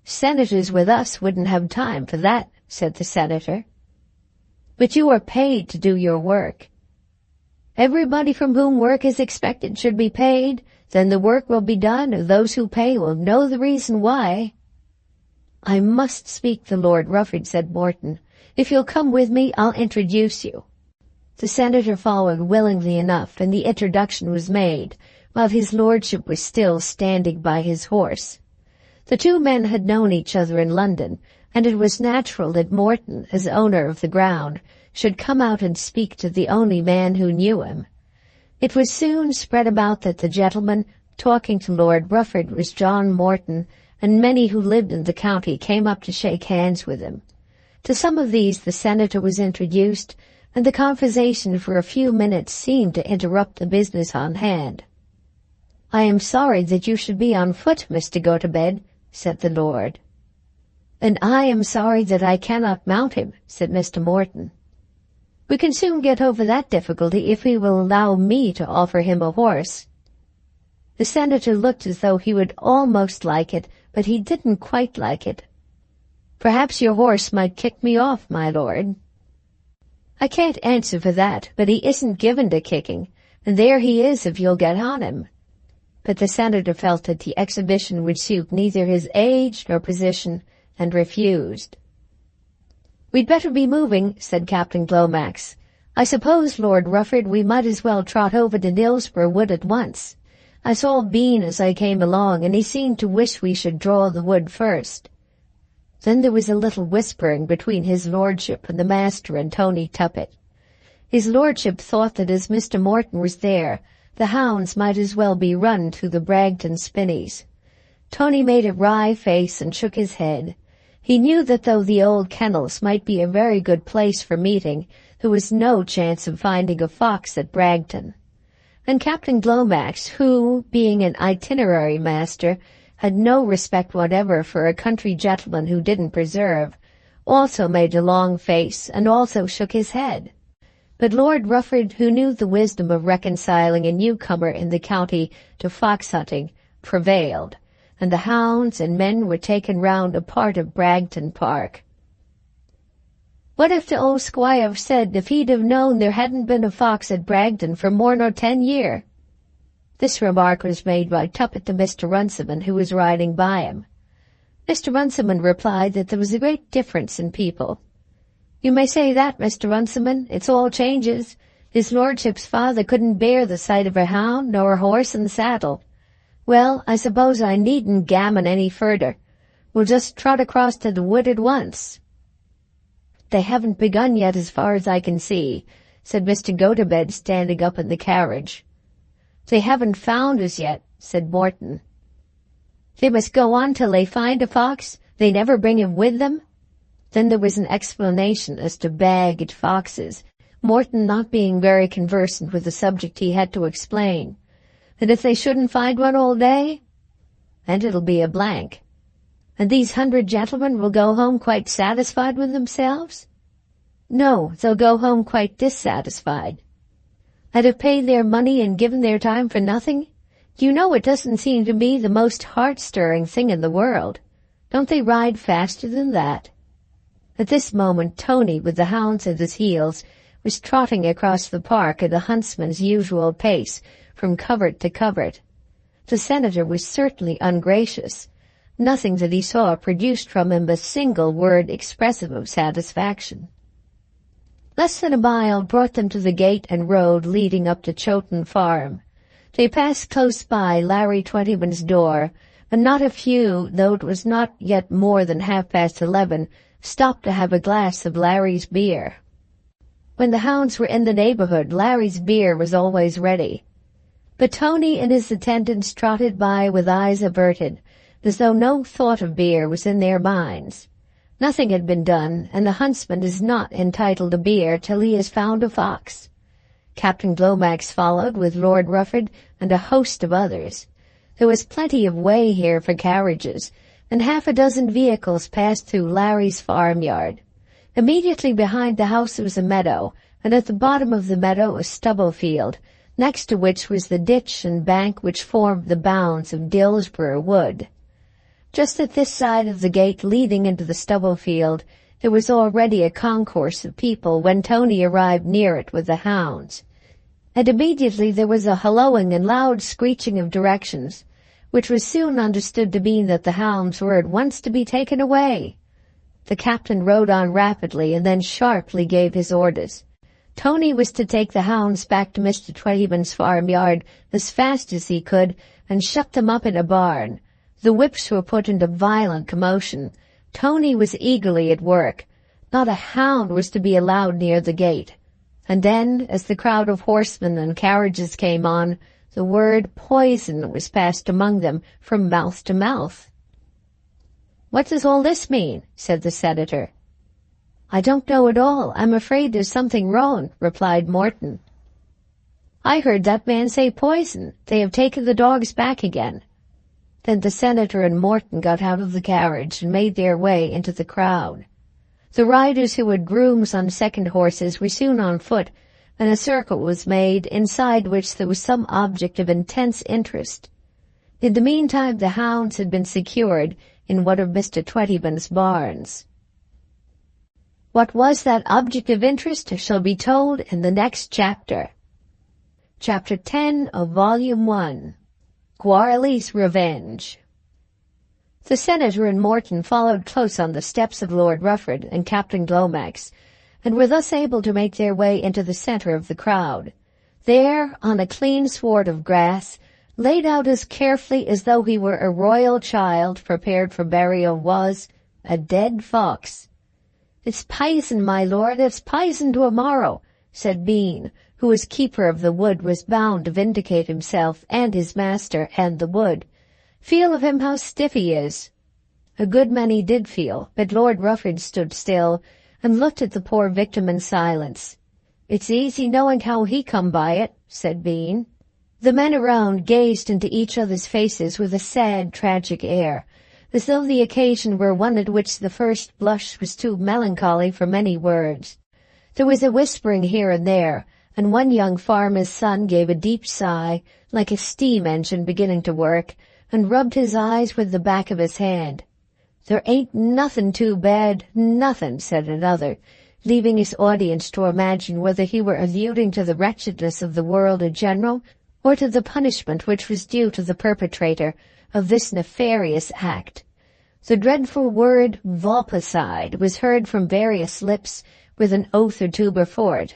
"Senators with us wouldn't have time for that," said the senator. "But you are paid to do your work." "Everybody from whom work is expected should be paid. Then the work will be done, and those who pay will know the reason why." "I must speak to Lord Rufford," said Morton. "If you'll come with me, I'll introduce you." The senator followed willingly enough, and the introduction was made, while his lordship was still standing by his horse. The 2 men had known each other in London, and it was natural that Morton, as owner of the ground, should come out and speak to the only man who knew him. It was soon spread about that the gentleman talking to Lord Rufford was John Morton, and many who lived in the county came up to shake hands with him. To some of these the senator was introduced, and the conversation for a few minutes seemed to interrupt the business on hand. "I am sorry that you should be on foot, Mr. Gotobed," said the lord. "And I am sorry that I cannot mount him," said Mr. Morton. "We can soon get over that difficulty if he will allow me to offer him a horse." The senator looked as though he would almost like it, but he didn't quite like it. "Perhaps your horse might kick me off, my lord." "I can't answer for that, but he isn't given to kicking, and there he is if you'll get on him." But the senator felt that the exhibition would suit neither his age nor position, and refused. "We'd better be moving," said Captain Glomax. "I suppose, Lord Rufford, we might as well trot over to Dillsborough Wood at once. I saw Bean as I came along, and he seemed to wish we should draw the wood first." Then there was a little whispering between his lordship and the master and Tony Tuppett. His lordship thought that as Mr. Morton was there, the hounds might as well be run to the Bragton spinneys. Tony made a wry face and shook his head. He knew that though the old kennels might be a very good place for meeting, there was no chance of finding a fox at Bragton. And Captain Glomax, who, being an itinerary master, had no respect whatever for a country gentleman who didn't preserve, also made a long face and also shook his head. But Lord Rufford, who knew the wisdom of reconciling a newcomer in the county to fox-hunting, prevailed, and the hounds and men were taken round a part of Bragton Park. "What if the old squire said if he'd have known there hadn't been a fox at Bragton for more nor 10 year?" This remark was made by Tuppett to Mr. Runciman, who was riding by him. Mr. Runciman replied that there was a great difference in people. "You may say that, Mr. Runciman. It's all changes. His lordship's father couldn't bear the sight of a hound nor a horse in the saddle. Well, I suppose I needn't gammon any further. We'll just trot across to the wood at once." "They haven't begun yet as far as I can see," said Mr. Gotobed, standing up in the carriage. "They haven't found us yet," said Morton. "They must go on till they find a fox? They never bring him with them?" Then there was an explanation as to bagged foxes, Morton not being very conversant with the subject. He had to explain. "And if they shouldn't find one all day?" "And it'll be a blank." "And these 100 gentlemen will go home quite satisfied with themselves?" "No, they'll go home quite dissatisfied." "And have paid their money and given their time for nothing? You know it doesn't seem to me the most heart-stirring thing in the world. Don't they ride faster than that?" At this moment Tony, with the hounds at his heels, was trotting across the park at a huntsman's usual pace, from covert to covert. The senator was certainly ungracious. Nothing that he saw produced from him a single word expressive of satisfaction. Less than a mile brought them to the gate and road leading up to Chowton Farm. They passed close by Larry Twentyman's door, and not a few, though it was not yet more than 11:30, stopped to have a glass of Larry's beer. When the hounds were in the neighborhood, Larry's beer was always ready. But Tony and his attendants trotted by with eyes averted, as though no thought of beer was in their minds. Nothing had been done, and the huntsman is not entitled to beer till he has found a fox. Captain Glomax followed with Lord Rufford and a host of others. There was plenty of way here for carriages, and 6 vehicles passed through Larry's farmyard. Immediately behind the house was a meadow, and at the bottom of the meadow a stubble field, next to which was the ditch and bank which formed the bounds of Dillsborough Wood. Just at this side of the gate leading into the stubble field, there was already a concourse of people when Tony arrived near it with the hounds. And immediately there was a hallooing and loud screeching of directions, which was soon understood to mean that the hounds were at once to be taken away. The captain rode on rapidly and then sharply gave his orders. Tony was to take the hounds back to Mr. Twentyman's farmyard as fast as he could and shut them up in a barn. The whips were put into violent commotion. Tony was eagerly at work. Not a hound was to be allowed near the gate. And then, as the crowd of horsemen and carriages came on, the word poison was passed among them from mouth to mouth. "What does all this mean?" said the senator. "I don't know at all. I'm afraid there's something wrong," replied Morton. "I heard that man say poison. They have taken the dogs back again." Then the senator and Morton got out of the carriage and made their way into the crowd. The riders who had grooms on second horses were soon on foot, and a circle was made, inside which there was some object of intense interest. In the meantime the hounds had been secured in one of Mr. Twentyman's barns. What was that object of interest shall be told in the next chapter. Chapter 10 of Volume 1. Quarley's Revenge. The senator and Morton followed close on the steps of Lord Rufford and Captain Glomax, and were thus able to make their way into the centre of the crowd. There, on a clean sward of grass, laid out as carefully as though he were a royal child prepared for burial, was a dead fox. "It's pison, my lord, it's pison to a morrow," said Bean, who as keeper of the wood was bound to vindicate himself and his master and the wood. "Feel of him how stiff he is." A good many did feel, but Lord Rufford stood still and looked at the poor victim in silence. "It's easy knowing how he come by it," said Bean. The men around gazed into each other's faces with a sad, tragic air, as though the occasion were one at which the first blush was too melancholy for many words. There was a whispering here and there, and one young farmer's son gave a deep sigh, like a steam engine beginning to work, and rubbed his eyes with the back of his hand. "There ain't nothing too bad, nothing," said another, leaving his audience to imagine whether he were alluding to the wretchedness of the world in general, or to the punishment which was due to the perpetrator of this nefarious act. The dreadful word "vulpicide" was heard from various lips, with an oath or two before it.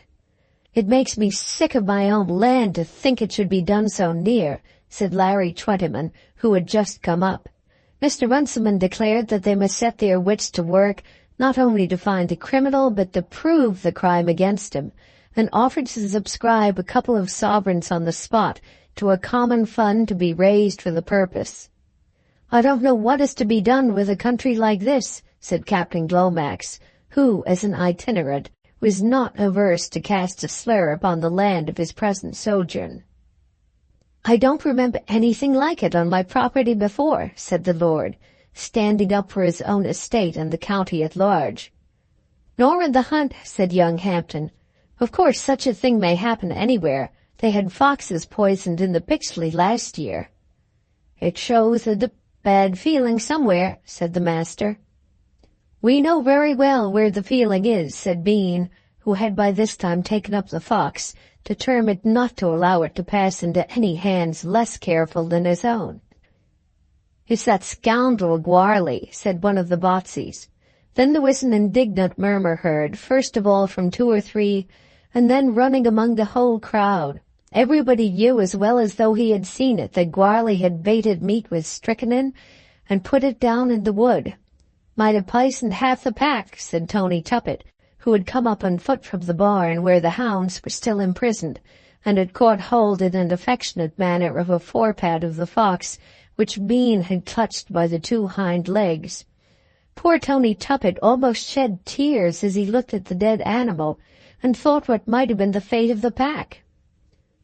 "It makes me sick of my own land to think it should be done so near," said Larry Twentyman, who had just come up. Mr. Runciman declared that they must set their wits to work, not only to find the criminal, but to prove the crime against him, and offered to subscribe a couple of sovereigns on the spot to a common fund to be raised for the purpose. "I don't know what is to be done with a country like this," said Captain Glomax, who, as an itinerant, was not averse to cast a slur upon the land of his present sojourn. "I don't remember anything like it on my property before," said the lord, standing up for his own estate and the county at large. "Nor in the hunt," said young Hampton. "Of course such a thing may happen anywhere. They had foxes poisoned in the Pixley last year." "It shows a bad feeling somewhere," said the master. "We know very well where the feeling is," said Bean, who had by this time taken up the fox, determined not to allow it to pass into any hands less careful than his own. "It's that scoundrel Gwarley," said one of the Botseys. Then there was an indignant murmur heard, first of all from two or three, and then running among the whole crowd. Everybody knew as well as though he had seen it that Gwarley had baited meat with strychnine and put it down in the wood. "Might have poisoned half the pack," said Tony Tuppett, who had come up on foot from the barn where the hounds were still imprisoned, and had caught hold in an affectionate manner of a forepad of the fox, which Bean had clutched by the two hind legs. Poor Tony Tuppett almost shed tears as he looked at the dead animal, and thought what might have been the fate of the pack.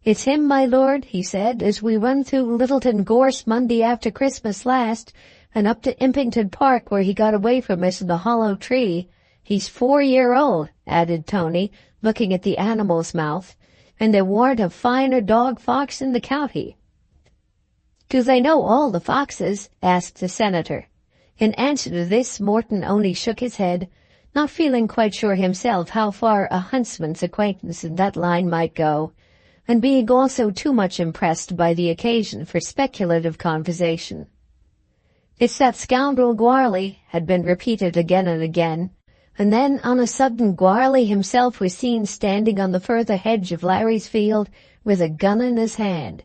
"It's him, my lord," he said, "as we run through Littleton Gorse Monday after Christmas last, and up to Impington Park where he got away from us in the hollow tree. He's 4-year-old, added Tony, looking at the animal's mouth, "and there warn't a finer dog-fox in the county." "Do they know all the foxes?" asked the senator. In answer to this, Morton only shook his head, not feeling quite sure himself how far a huntsman's acquaintance in that line might go, and being also too much impressed by the occasion for speculative conversation. "It's that scoundrel Gwarley," had been repeated again and again, and then on a sudden Gwarley himself was seen standing on the further hedge of Larry's field with a gun in his hand.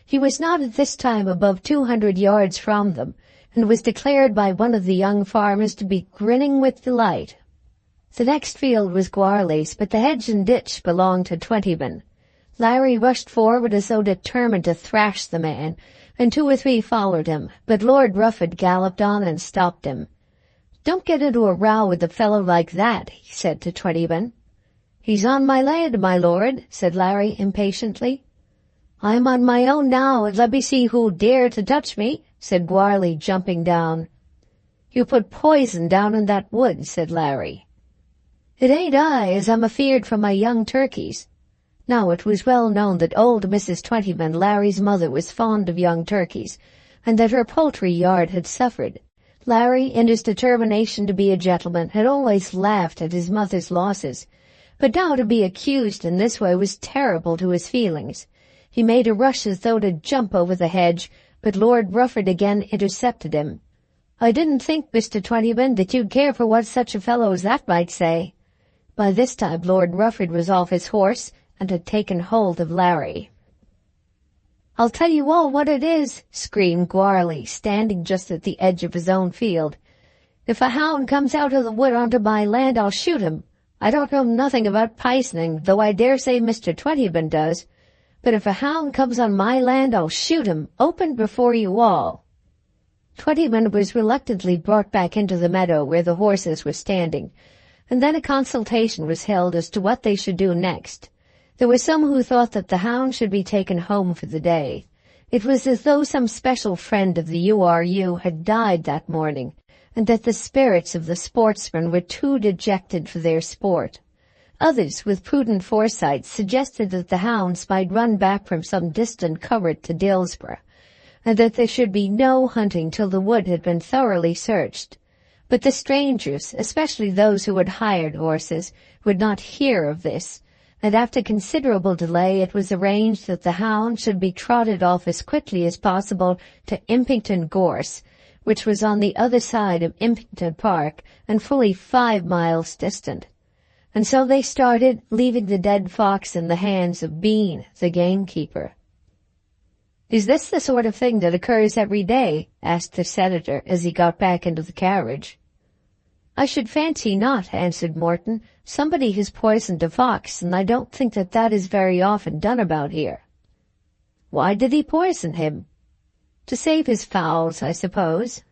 He was not at this time above 200 yards from them, and was declared by one of the young farmers to be grinning with delight. The next field was Gwarley's, but the hedge and ditch belonged to Twentyman. Larry rushed forward as though determined to thrash the man, and 2 or 3 followed him, but Lord Rufford galloped on and stopped him. "Don't get into a row with a fellow like that," he said to Twentyman. "He's on my land, my lord," said Larry impatiently. "I'm on my own now, and let me see who'll dare to touch me," said Gwarley, jumping down. "You put poison down in that wood," said Larry. "It ain't I, as I'm afeard for my young turkeys." Now it was well known that old Mrs. Twentyman, Larry's mother, was fond of young turkeys, and that her poultry yard had suffered. Larry, in his determination to be a gentleman, had always laughed at his mother's losses, but now to be accused in this way was terrible to his feelings. He made a rush as though to jump over the hedge, but Lord Rufford again intercepted him. "I didn't think, Mr. Twentyman, that you'd care for what such a fellow as that might say." By this time Lord Rufford was off his horse and had taken hold of Larry. "I'll tell you all what it is," screamed Goarly, standing just at the edge of his own field. "If a hound comes out of the wood onto my land, I'll shoot him. I don't know nothing about pisoning, though I dare say Mr. Twentyman does. But if a hound comes on my land, I'll shoot him, open before you all." Twentyman was reluctantly brought back into the meadow where the horses were standing, and then a consultation was held as to what they should do next. There were some who thought that the hound should be taken home for the day. It was as though some special friend of the URU had died that morning, and that the spirits of the sportsmen were too dejected for their sport. Others, with prudent foresight, suggested that the hounds might run back from some distant covert to Dillsborough, and that there should be no hunting till the wood had been thoroughly searched. But the strangers, especially those who had hired horses, would not hear of this, and after considerable delay it was arranged that the hound should be trotted off as quickly as possible to Impington Gorse, which was on the other side of Impington Park and fully 5 miles distant. And so they started, leaving the dead fox in the hands of Bean, the gamekeeper. "Is this the sort of thing that occurs every day?" asked the senator as he got back into the carriage. "I should fancy not," answered Morton. "Somebody has poisoned a fox, and I don't think that that is very often done about here." "Why did he poison him?" "To save his fowls, I suppose."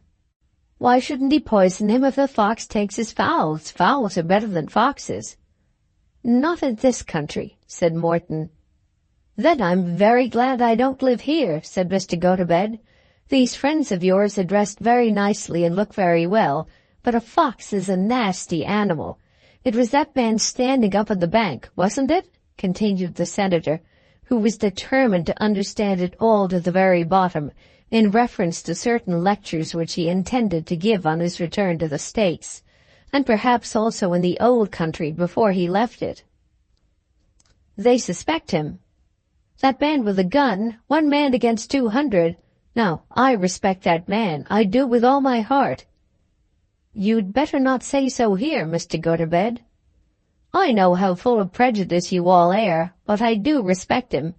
"Why shouldn't he poison him if the fox takes his fowls? Fowls are better than foxes." "Not in this country," said Morton. "Then I'm very glad I don't live here," said Mr. Gotobed. "These friends of yours are dressed very nicely and look very well, but a fox is a nasty animal. It was that man standing up on the bank, wasn't it?" continued the senator, who was determined to understand it all to the very bottom, in reference to certain lectures which he intended to give on his return to the States, and perhaps also in the old country before he left it. "They suspect him." "That man with a gun, 1 man against 200. Now, I respect that man, I do with all my heart." "You'd better not say so here, Mr. Gotobed." "I know how full of prejudice you all are, but I do respect him.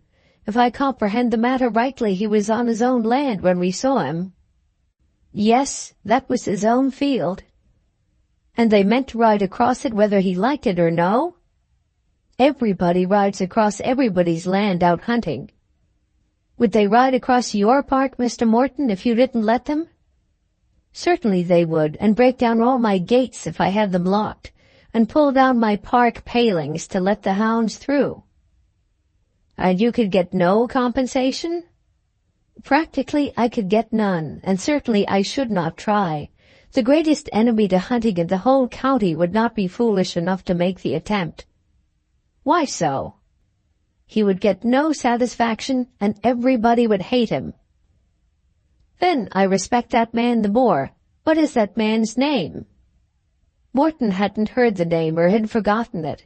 If I comprehend the matter rightly, he was on his own land when we saw him." "Yes, that was his own field." "And they meant to ride across it whether he liked it or no?" "Everybody rides across everybody's land out hunting." "Would they ride across your park, Mr. Morton, if you didn't let them?" "Certainly they would, and break down all my gates if I had them locked, and pull down my park palings to let the hounds through." "And you could get no compensation?" "Practically I could get none, and certainly I should not try. The greatest enemy to hunting in the whole county would not be foolish enough to make the attempt." "Why so?" "He would get no satisfaction, and everybody would hate him." "Then I respect that man the more. What is that man's name?" Morton hadn't heard the name or had forgotten it.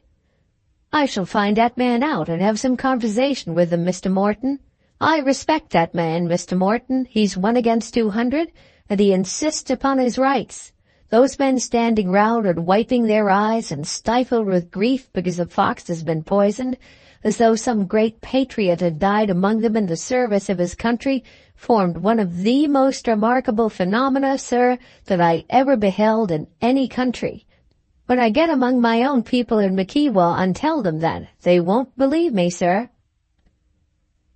"I shall find that man out and have some conversation with him, Mr. Morton. I respect that man, Mr. Morton. He's 1 against 200, and he insists upon his rights. Those men standing round and wiping their eyes and stifled with grief because a fox has been poisoned, as though some great patriot had died among them in the service of his country, formed one of the most remarkable phenomena, sir, that I ever beheld in any country. When I get among my own people in Makewa and tell them that, they won't believe me, sir."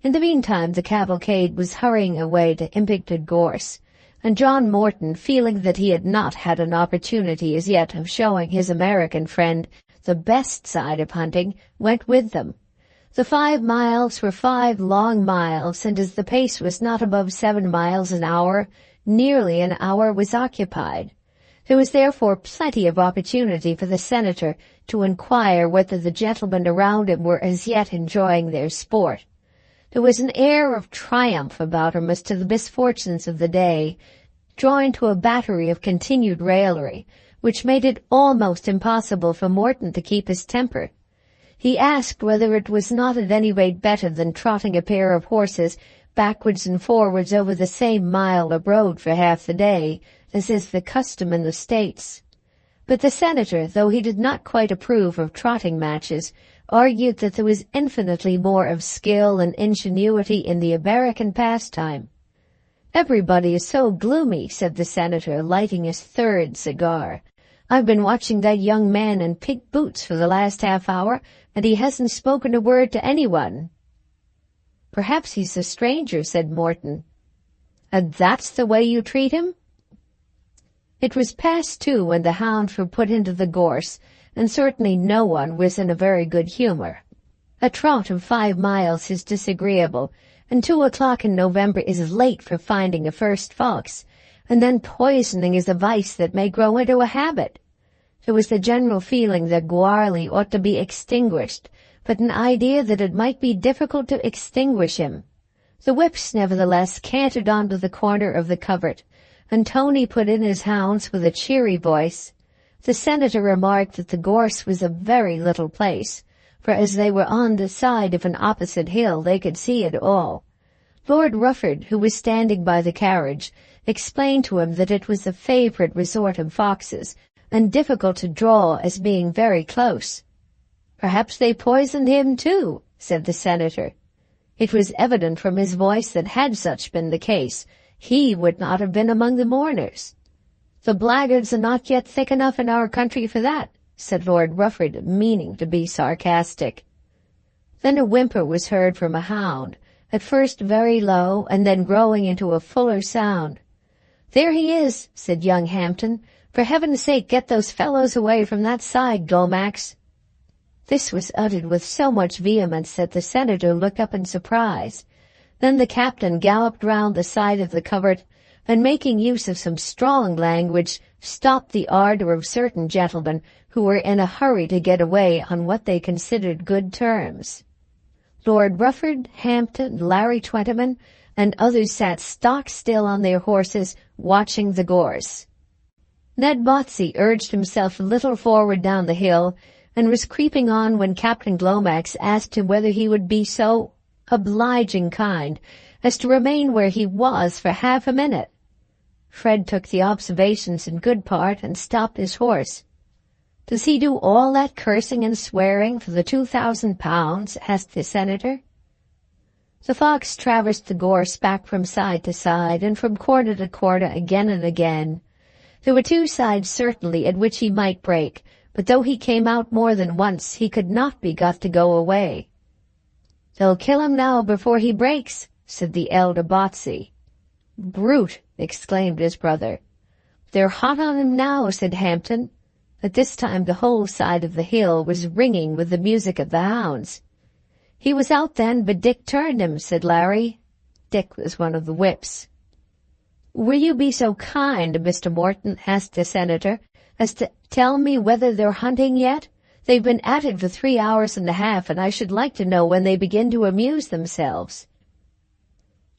In the meantime the cavalcade was hurrying away to Impington Gorse, and John Morton, feeling that he had not had an opportunity as yet of showing his American friend the best side of hunting, went with them. The 5 miles were 5 long miles, and as the pace was not above 7 miles an hour, nearly an hour was occupied. There was therefore plenty of opportunity for the senator to inquire whether the gentlemen around him were as yet enjoying their sport. There was an air of triumph about him as to the misfortunes of the day, joined to a battery of continued raillery, which made it almost impossible for Morton to keep his temper. He asked whether it was not at any rate better than trotting a pair of horses backwards and forwards over the same mile of road for half the day, as is the custom in the States. But the senator, though he did not quite approve of trotting matches, argued that there was infinitely more of skill and ingenuity in the American pastime. "Everybody is so gloomy," said the senator, lighting his third cigar. "I've been watching that young man in pink boots for the last half-hour, and he hasn't spoken a word to anyone." "Perhaps he's a stranger," said Morton. "And that's the way you treat him?" It was past 2 when the hounds were put into the gorse, and certainly no one was in a very good humor. A trot of 5 miles is disagreeable, and 2 o'clock in November is late for finding a first fox, and then poisoning is a vice that may grow into a habit. There was the general feeling that Goarly ought to be extinguished, but an idea that it might be difficult to extinguish him. The whips, nevertheless, cantered on to the corner of the covert, and Tony put in his hounds with a cheery voice. The senator remarked that the gorse was a very little place, for as they were on the side of an opposite hill they could see it all. Lord Rufford, who was standing by the carriage, explained to him that it was a favourite resort of foxes, and difficult to draw as being very close. "Perhaps they poisoned him too," said the senator. It was evident from his voice that had such been the case, he would not have been among the mourners. "The blackguards are not yet thick enough in our country for that," said Lord Rufford, meaning to be sarcastic. Then a whimper was heard from a hound, at first very low and then growing into a fuller sound. "There he is," said young Hampton. "For heaven's sake, get those fellows away from that side, Glomax." This was uttered with so much vehemence that the senator looked up in surprise. Then the captain galloped round the side of the covert, and making use of some strong language, stopped the ardour of certain gentlemen who were in a hurry to get away on what they considered good terms. Lord Rufford, Hampton, Larry Twentyman, and others sat stock still on their horses, watching the gorse. Ned Botsey urged himself a little forward down the hill, and was creeping on when Captain Glomax asked him whether he would be so obliging kind as to remain where he was for half a minute. Fred took the observations in good part and stopped his horse. "Does he do all that cursing and swearing for the £2,000? asked the senator. The fox traversed the gorse back from side to side and from corner to corner again and again. There were 2 sides certainly at which he might break, but though he came out more than once, he could not be got to go away. "They'll kill him now before he breaks," said the elder Botsey. "Brute!" exclaimed his brother. "They're hot on him now," said Hampton. At this time the whole side of the hill was ringing with the music of the hounds. "He was out then, but Dick turned him," said Larry. Dick was one of the whips. "Will you be so kind, Mr. Morton," asked the senator, "as to tell me whether they're hunting yet? They've been at it for 3 hours and a half, and I should like to know when they begin to amuse themselves."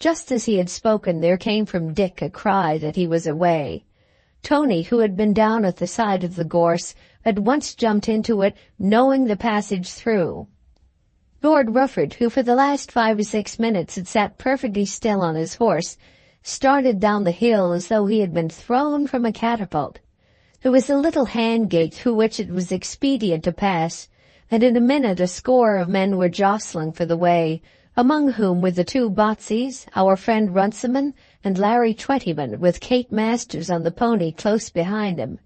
Just as he had spoken, there came from Dick a cry that he was away. Tony, who had been down at the side of the gorse, at once jumped into it, knowing the passage through. Lord Rufford, who for the last 5 or 6 minutes had sat perfectly still on his horse, started down the hill as though he had been thrown from a catapult. There was a little hand-gate through which it was expedient to pass, and in a minute a score of men were jostling for the way, among whom were the 2 Botseys, our friend Runciman, and Larry Twentyman, with Kate Masters on the pony close behind him.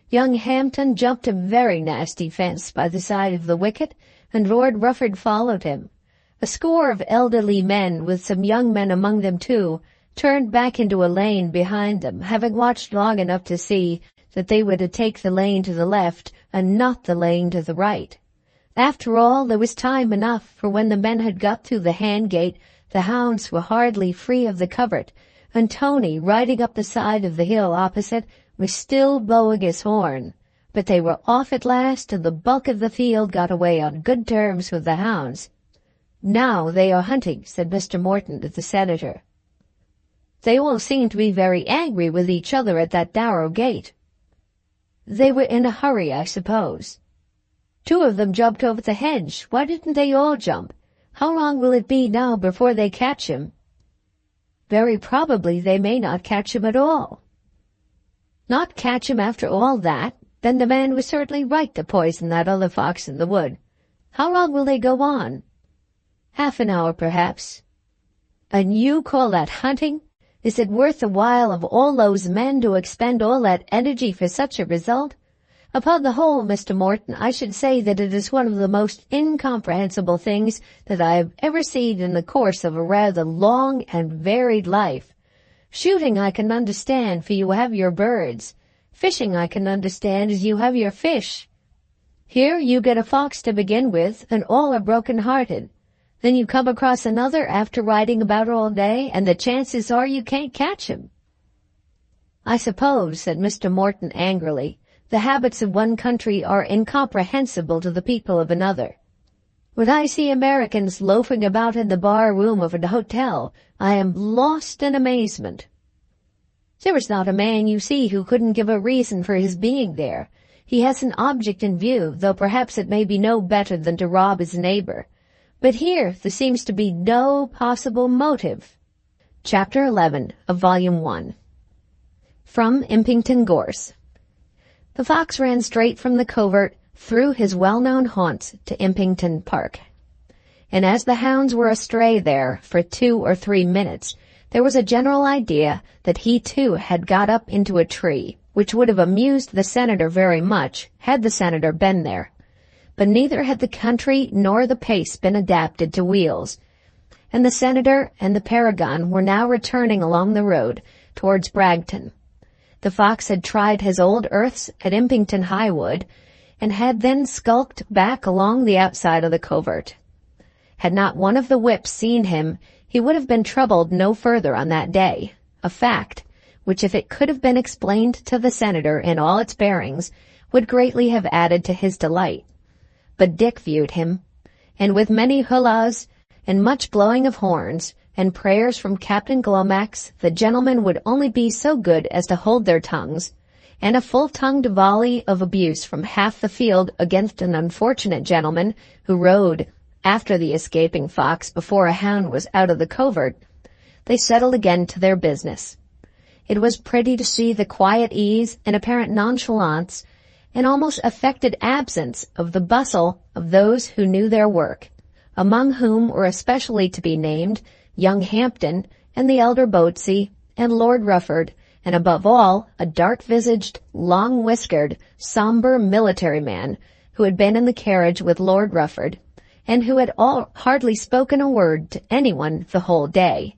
Young Hampton jumped a very nasty fence by the side of the wicket, and Lord Rufford followed him. A score of elderly men, with some young men among them too, turned back into a lane behind them, having watched long enough to see that they were to take the lane to the left and not the lane to the right. After all, there was time enough, for when the men had got through the hand-gate, the hounds were hardly free of the covert, and Tony, riding up the side of the hill opposite, was still blowing his horn. But they were off at last, and the bulk of the field got away on good terms with the hounds. "Now they are hunting," said Mr. Morton to the senator. "They all seem to be very angry with each other at that narrow gate." "They were in a hurry, I suppose." "2 of them jumped over the hedge. Why didn't they all jump? How long will it be now before they catch him?" "Very probably they may not catch him at all." Not catch him after all that? Then the man was certainly right to poison that other fox in the wood. How long will they go on? Half an hour, perhaps. And you call that hunting? Is it worth the while of all those men to expend all that energy for such a result? Upon the whole, Mr. Morton, I should say that it is one of the most incomprehensible things that I have ever seen in the course of a rather long and varied life. Shooting I can understand, for you have your birds. Fishing I can understand, as you have your fish. Here you get a fox to begin with, and all are broken-hearted. Then you come across another after riding about all day, and the chances are you can't catch him. I suppose, said Mr. Morton angrily, the habits of one country are incomprehensible to the people of another. When I see Americans loafing about in the bar room of an hotel, I am lost in amazement. There is not a man you see who couldn't give a reason for his being there. He has an object in view, though perhaps it may be no better than to rob his neighbor. But here there seems to be no possible motive. Chapter 11 of Volume 1. From Impington Gorse. The fox ran straight from the covert through his well-known haunts to Impington Park. And as the hounds were astray there for 2 or 3 minutes, there was a general idea that he too had got up into a tree, which would have amused the senator very much had the senator been there. But neither had the country nor the pace been adapted to wheels, and the senator and the Paragon were now returning along the road towards Bragton. The fox had tried his old earths at Impington Highwood, and had then skulked back along the outside of the covert. Had not one of the whips seen him, he would have been troubled no further on that day, a fact which, if it could have been explained to the senator in all its bearings, would greatly have added to his delight. But Dick viewed him, and with many hullahs and much blowing of horns and prayers from Captain Glomax, the gentlemen would only be so good as to hold their tongues, and a full-tongued volley of abuse from half the field against an unfortunate gentleman who rode after the escaping fox before a hound was out of the covert, they settled again to their business. It was pretty to see the quiet ease and apparent nonchalance and almost affected absence of the bustle of those who knew their work, among whom were especially to be named young Hampden and the elder Boatsey and Lord Rufford, and above all a dark-visaged, long-whiskered, sombre military man who had been in the carriage with Lord Rufford, and who had hardly spoken a word to anyone the whole day.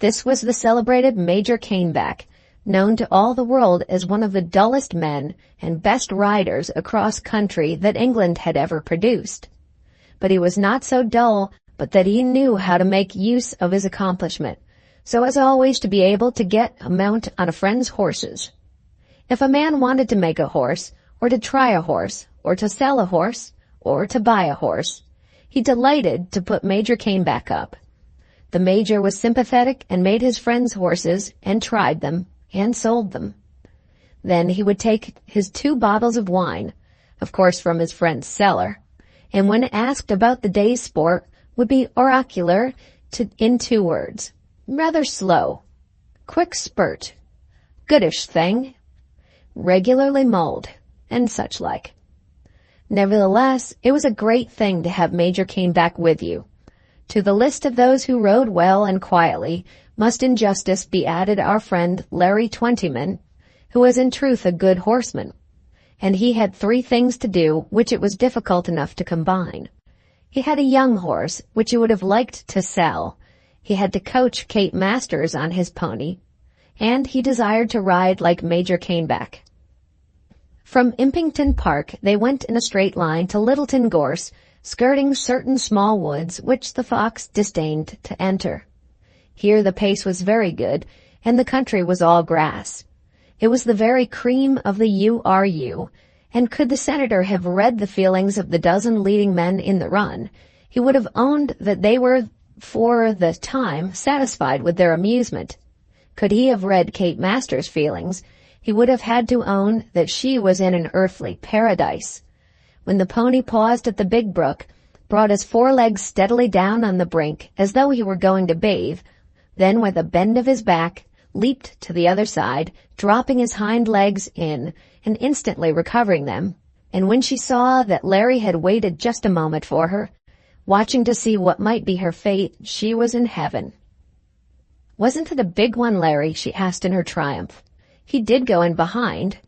This was the celebrated Major Caneback, known to all the world as one of the dullest men and best riders across country that England had ever produced. But he was not so dull but that he knew how to make use of his accomplishment, so as always to be able to get a mount on a friend's horses. If a man wanted to make a horse, or to try a horse, or to sell a horse, or to buy a horse, he delighted to put Major Caneback up. The Major was sympathetic and made his friends' horses, and tried them, and sold them. Then he would take his 2 bottles of wine, of course from his friend's cellar, and when asked about the day's sport, would be oracular in 2 words. Rather slow. Quick spurt. Goodish thing. Regularly mulled, and such like. Nevertheless, it was a great thing to have Major Caneback with you. To the list of those who rode well and quietly must in justice be added our friend Larry Twentyman, who was in truth a good horseman, and he had 3 things to do which it was difficult enough to combine. He had a young horse which he would have liked to sell. He had to coach Kate Masters on his pony, and he desired to ride like Major Caneback. From Impington Park they went in a straight line to Littleton Gorse, skirting certain small woods which the fox disdained to enter. Here the pace was very good, and the country was all grass. It was the very cream of the URU, and could the senator have read the feelings of the dozen leading men in the run, he would have owned that they were, for the time, satisfied with their amusement. Could he have read Kate Masters' feelings, he would have had to own that she was in an earthly paradise. When the pony paused at the big brook, brought his 4 legs steadily down on the brink as though he were going to bathe, then with a bend of his back, leaped to the other side, dropping his hind legs in and instantly recovering them. And when she saw that Larry had waited just a moment for her, watching to see what might be her fate, she was in heaven. "Wasn't it a big one, Larry?" she asked in her triumph. "He did go in behind."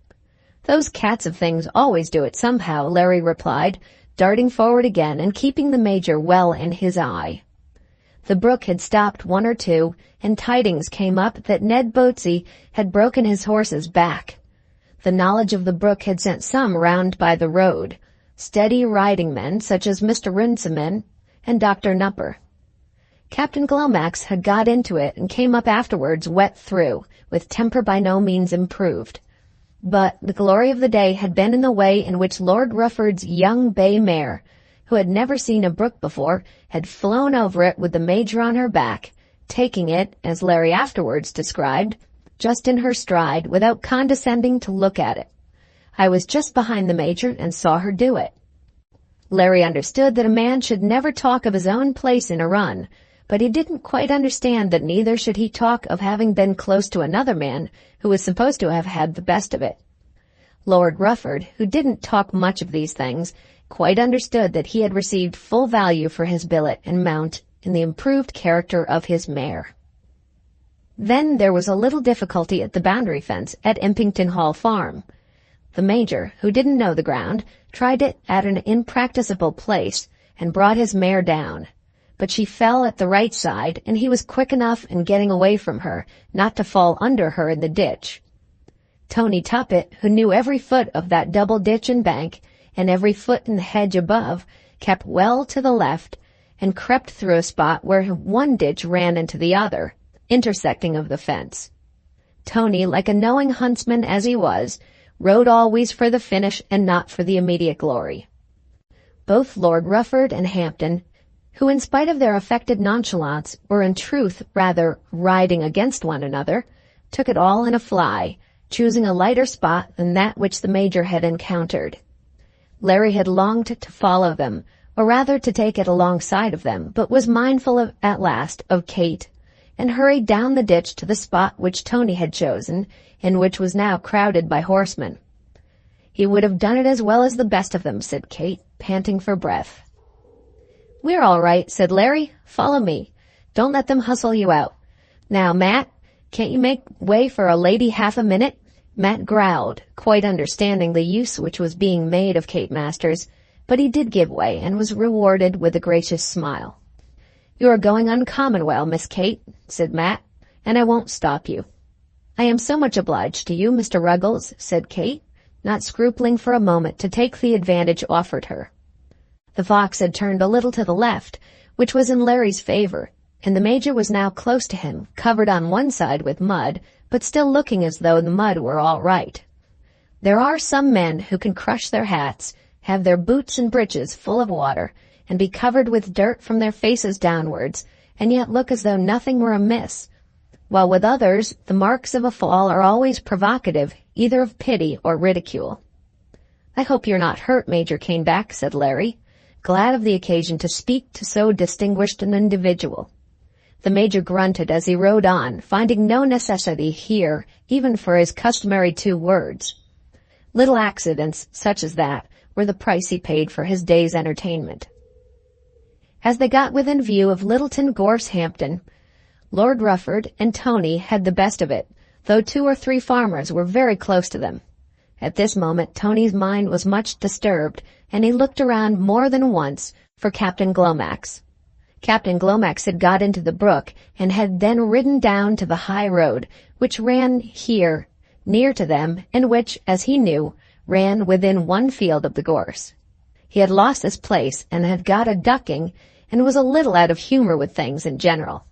"Those cats of things always do it somehow," Larry replied, darting forward again and keeping the Major well in his eye. The brook had stopped 1 or 2, and tidings came up that Ned Boatsey had broken his horse's back. The knowledge of the brook had sent some round by the road, steady riding men such as Mr. Runciman and Dr. Nupper. Captain Glomax had got into it and came up afterwards wet through, with temper by no means improved. But the glory of the day had been in the way in which Lord Rufford's young bay mare, who had never seen a brook before, had flown over it with the Major on her back, taking it, as Larry afterwards described, just in her stride without condescending to look at it. I was just behind the Major and saw her do it. Larry understood that a man should never talk of his own place in a run, but he didn't quite understand that neither should he talk of having been close to another man who was supposed to have had the best of it. Lord Rufford, who didn't talk much of these things, quite understood that he had received full value for his billet and mount in the improved character of his mare. Then there was a little difficulty at the boundary fence at Impington Hall Farm. The Major, who didn't know the ground, tried it at an impracticable place and brought his mare down. But she fell at the right side, and he was quick enough in getting away from her not to fall under her in the ditch. Tony Tuppett, who knew every foot of that double ditch and bank, and every foot in the hedge above, kept well to the left, and crept through a spot where one ditch ran into the other, intersecting of the fence. Tony, like a knowing huntsman as he was, rode always for the finish and not for the immediate glory. Both Lord Rufford and Hampden, who in spite of their affected nonchalance were in truth rather riding against one another, took it all in a fly, choosing a lighter spot than that which the Major had encountered. Larry had longed to follow them, or rather to take it alongside of them, but was mindful at last of Kate, and hurried down the ditch to the spot which Tony had chosen, and which was now crowded by horsemen. "He would have done it as well as the best of them," said Kate, panting for breath. "We're all right," said Larry. "Follow me. Don't let them hustle you out. Now, Matt, can't you make way for a lady half a minute?" Matt growled, quite understanding the use which was being made of Kate Masters, but he did give way and was rewarded with a gracious smile. "You are going uncommon well, Miss Kate," said Matt, "and I won't stop you." "I am so much obliged to you, Mr. Ruggles," said Kate, not scrupling for a moment to take the advantage offered her. The fox had turned a little to the left, which was in Larry's favor, and the Major was now close to him, covered on one side with mud, but still looking as though the mud were all right. There are some men who can crush their hats, have their boots and breeches full of water, and be covered with dirt from their faces downwards, and yet look as though nothing were amiss, while with others the marks of a fall are always provocative either of pity or ridicule. "I hope you're not hurt, Major Caneback," said Larry, glad of the occasion to speak to so distinguished an individual. The Major grunted as he rode on, finding no necessity here even for his customary 2 words. Little accidents such as that were the price he paid for his day's entertainment. As they got within view of Littleton Gorse Hampton, Lord Rufford and Tony had the best of it, though 2 or 3 farmers were very close to them. At this moment Tony's mind was much disturbed, and he looked around more than once for Captain Glomax. Captain Glomax had got into the brook and had then ridden down to the high road, which ran here, near to them, and which, as he knew, ran within 1 field of the gorse. He had lost his place and had got a ducking, and was a little out of humor with things in general.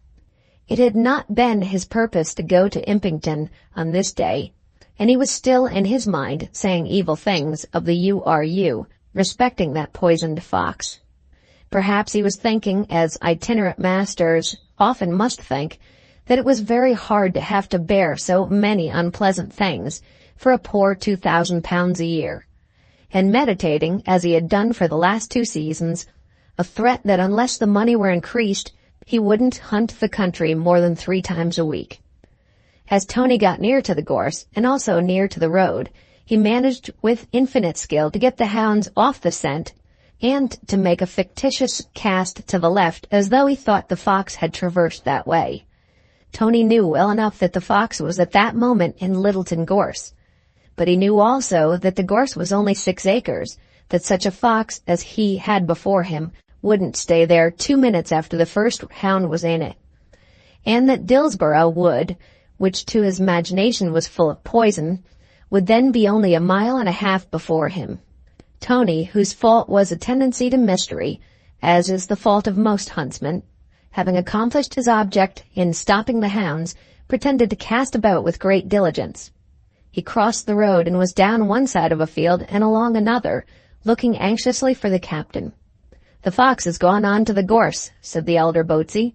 It had not been his purpose to go to Impington on this day, and he was still in his mind saying evil things of the URU respecting that poisoned fox. Perhaps he was thinking, as itinerant masters often must think, that it was very hard to have to bear so many unpleasant things for a poor £2,000 a year, and meditating, as he had done for the last 2 seasons, a threat that unless the money were increased, he wouldn't hunt the country more than 3 times a week. As Tony got near to the gorse, and also near to the road, he managed with infinite skill to get the hounds off the scent, and to make a fictitious cast to the left as though he thought the fox had traversed that way. Tony knew well enough that the fox was at that moment in Littleton Gorse, but he knew also that the gorse was only 6 acres, that such a fox as he had before him wouldn't stay there 2 minutes after the first hound was in it, and that Dillsborough would, which to his imagination was full of poison, would then be only a mile and a half before him. Tony, whose fault was a tendency to mystery, as is the fault of most huntsmen, having accomplished his object in stopping the hounds, pretended to cast about with great diligence. He crossed the road and was down one side of a field and along another, looking anxiously for the captain. "The fox has gone on to the gorse," said the elder Boatsey.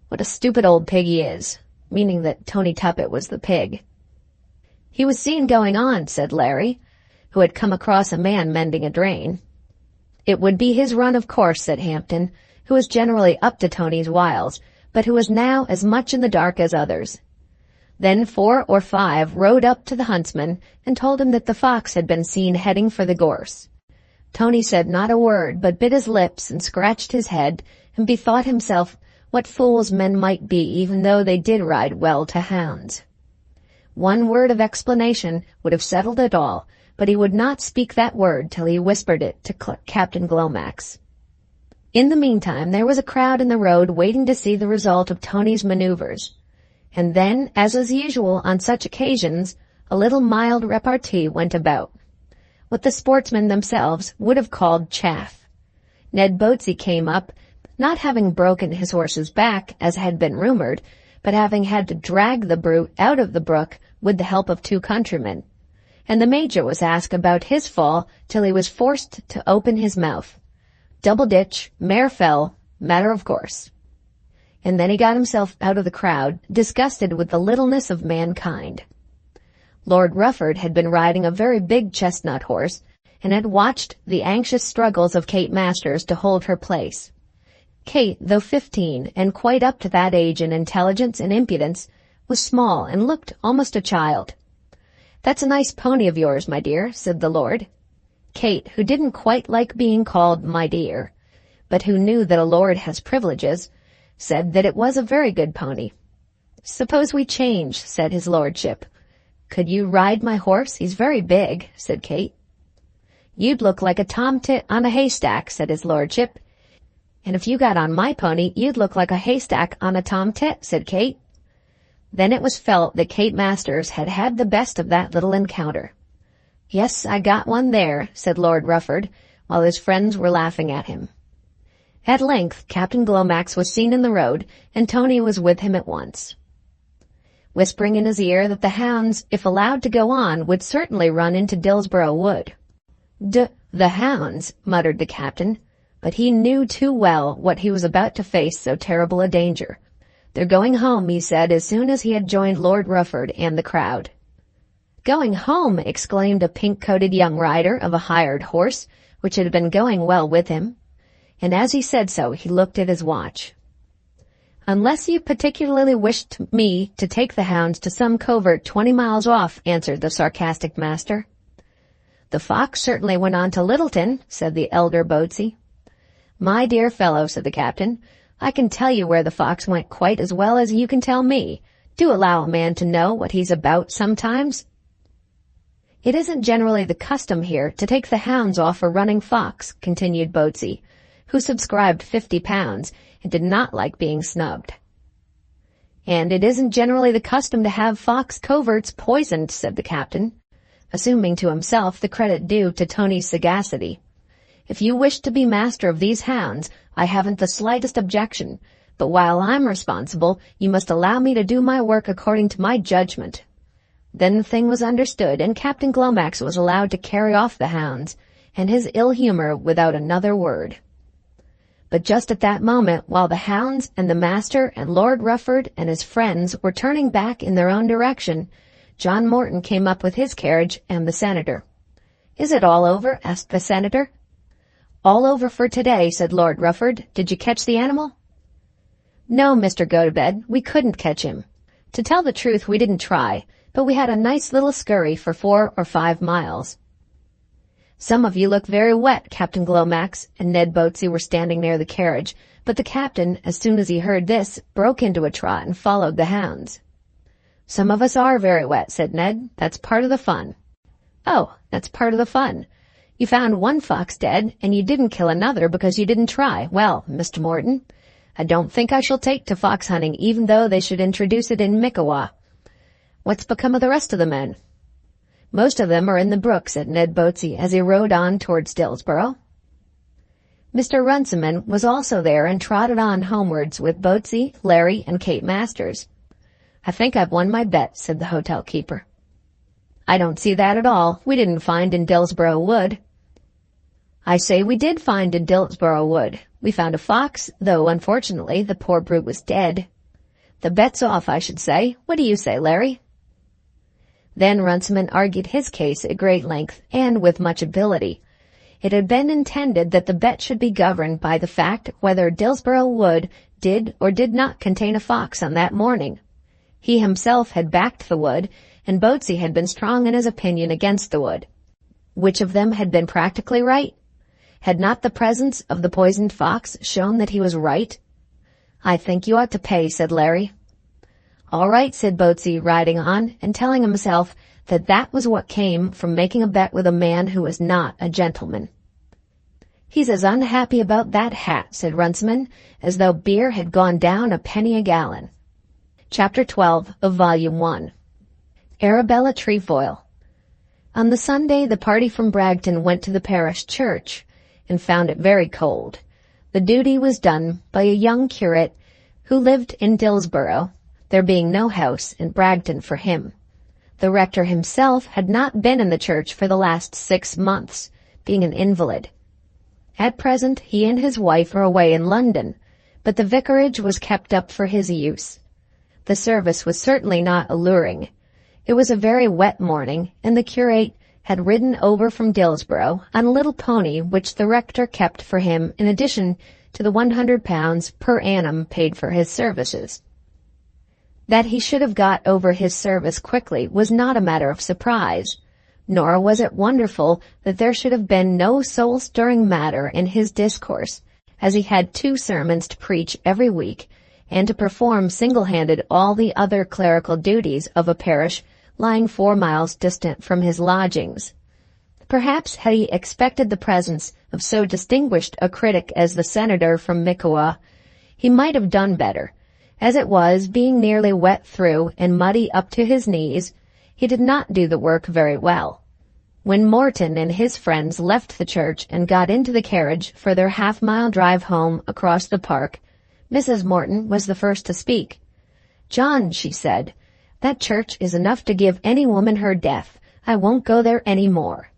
"What a stupid old pig he is," meaning that Tony Tuppett was the pig. "He was seen going on," said Larry, who had come across a man mending a drain. "It would be his run, of course," said Hampton, who was generally up to Tony's wiles, but who was now as much in the dark as others. Then 4 or 5 rode up to the huntsman and told him that the fox had been seen heading for the gorse. Tony said not a word, but bit his lips and scratched his head, and bethought himself what fools men might be, even though they did ride well to hounds. One word of explanation would have settled it all, but he would not speak that word till he whispered it to Captain Glomax. In the meantime, there was a crowd in the road waiting to see the result of Tony's maneuvers, and then, as is usual on such occasions, a little mild repartee went about, what the sportsmen themselves would have called chaff. Ned Boatsey came up, not having broken his horse's back, as had been rumored, but having had to drag the brute out of the brook with the help of 2 countrymen, and the major was asked about his fall till he was forced to open his mouth. Double ditch, mare fell, matter of course. And then he got himself out of the crowd, disgusted with the littleness of mankind. Lord Rufford had been riding a very big chestnut horse, and had watched the anxious struggles of Kate Masters to hold her place. Kate, though 15, and quite up to that age in intelligence and impudence, was small and looked almost a child. "That's a nice pony of yours, my dear," said the lord. Kate, who didn't quite like being called my dear, but who knew that a lord has privileges, said that it was a very good pony. "Suppose we change," said his lordship. "Could you ride my horse? He's very big," said Kate. "You'd look like a tomtit on a haystack," said his lordship. "And if you got on my pony, you'd look like a haystack on a tomtit," said Kate. Then it was felt that Kate Masters had had the best of that little encounter. "Yes, I got one there," said Lord Rufford, while his friends were laughing at him. At length Captain Glomax was seen in the road, and Tony was with him at once, whispering in his ear that the hounds, if allowed to go on, would certainly run into Dillsborough Wood. The hounds," muttered the captain, but he knew too well what he was about to face so terrible a danger. "They're going home," he said as soon as he had joined Lord Rufford and the crowd. "Going home!" exclaimed a pink-coated young rider of a hired horse, which had been going well with him, and as he said so he looked at his watch. "Unless you particularly wished me to take the hounds to some covert 20 miles off," answered the sarcastic master. "The fox certainly went on to Littleton," said the elder Boatsey. "My dear fellow," said the captain, "I can tell you where the fox went quite as well as you can tell me. Do allow a man to know what he's about sometimes." "It isn't generally the custom here to take the hounds off a running fox," continued Boatsey, who subscribed £50 and did not like being snubbed. "And it isn't generally the custom to have fox coverts poisoned," said the captain, assuming to himself the credit due to Tony's sagacity. "If you wish to be master of these hounds, I haven't the slightest objection, but while I'm responsible, you must allow me to do my work according to my judgment." Then the thing was understood, and Captain Glomax was allowed to carry off the hounds, and his ill humor without another word. But just at that moment, while the hounds and the master and Lord Rufford and his friends were turning back in their own direction, John Morton came up with his carriage and the senator. "Is it all over?" asked the senator. "All over for today," said Lord Rufford. "Did you catch the animal?" "No, Mr. Gotobed, we couldn't catch him. To tell the truth, we didn't try, but we had a nice little scurry for 4 or 5 miles. Some of you look very wet, Captain Glomax and Ned Boatsey were standing near the carriage, but the captain, as soon as he heard this, broke into a trot and followed the hounds. Some of us are very wet, said Ned. That's part of the fun. Oh, that's part of the fun. You found one fox dead, and you didn't kill another because you didn't try. Well, Mr. Morton, I don't think I shall take to fox hunting, even though they should introduce it in Mickewa. What's become of the rest of the men? Most of them are in the brook, said Ned Boatsey as he rode on towards Dillsborough. Mr. Runciman was also there and trotted on homewards with Boatsey, Larry, and Kate Masters. I think I've won my bet, said the hotel keeper. I don't see that at all. We didn't find in Dillsborough Wood. I say we did find in Dillsborough Wood. We found a fox, though unfortunately the poor brute was dead. The bet's off, I should say. What do you say, Larry? Then Runciman argued his case at great length and with much ability. It had been intended that the bet should be governed by the fact whether Dillsborough Wood did or did not contain a fox on that morning. He himself had backed the wood, and Boatsey had been strong in his opinion against the wood. Which of them had been practically right? Had not the presence of the poisoned fox shown that he was right? I think you ought to pay, said Larry. All right, said Boatsey, riding on and telling himself that that was what came from making a bet with a man who was not a gentleman. He's as unhappy about that hat, said Runciman, as though beer had gone down a penny a gallon. Chapter 12 of Volume 1. Arabella Trefoil. On the Sunday, the party from Bragton went to the parish church and found it very cold. The duty was done by a young curate who lived in Dillsborough, there being no house in Bragton for him. The rector himself had not been in the church for the last 6 months, being an invalid. At present, he and his wife are away in London, but the vicarage was kept up for his use. The service was certainly not alluring. It was a very wet morning, and the curate had ridden over from Dillsborough on a little pony which the rector kept for him in addition to the £100 per annum paid for his services. That he should have got over his service quickly was not a matter of surprise, nor was it wonderful that there should have been no soul-stirring matter in his discourse, as he had 2 sermons to preach every week, and to perform single-handed all the other clerical duties of a parish lying 4 miles distant from his lodgings. Perhaps had he expected the presence of so distinguished a critic as the senator from Mickewa, he might have done better. As it was, being nearly wet through and muddy up to his knees, he did not do the work very well. When Morton and his friends left the church and got into the carriage for their half-mile drive home across the park, Mrs. Morton was the first to speak. "John," she said, "that church is enough to give any woman her death. I won't go there any more."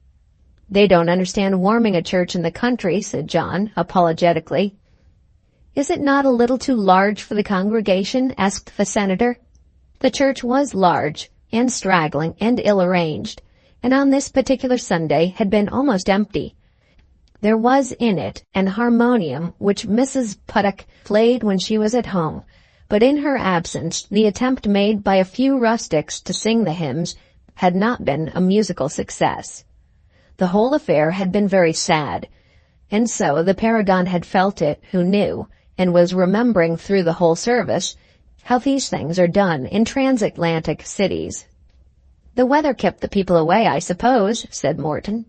"They don't understand warming a church in the country," said John, apologetically. "Is it not a little too large for the congregation?" asked the senator. The church was large and straggling and ill-arranged, and on this particular Sunday had been almost empty. There was in it an harmonium which Mrs. Puttock played when she was at home, but in her absence the attempt made by a few rustics to sing the hymns had not been a musical success. The whole affair had been very sad, and so the paragon had felt it who knew, and was remembering through the whole service how these things are done in transatlantic cities. "The weather kept the people away, I suppose," said Morton.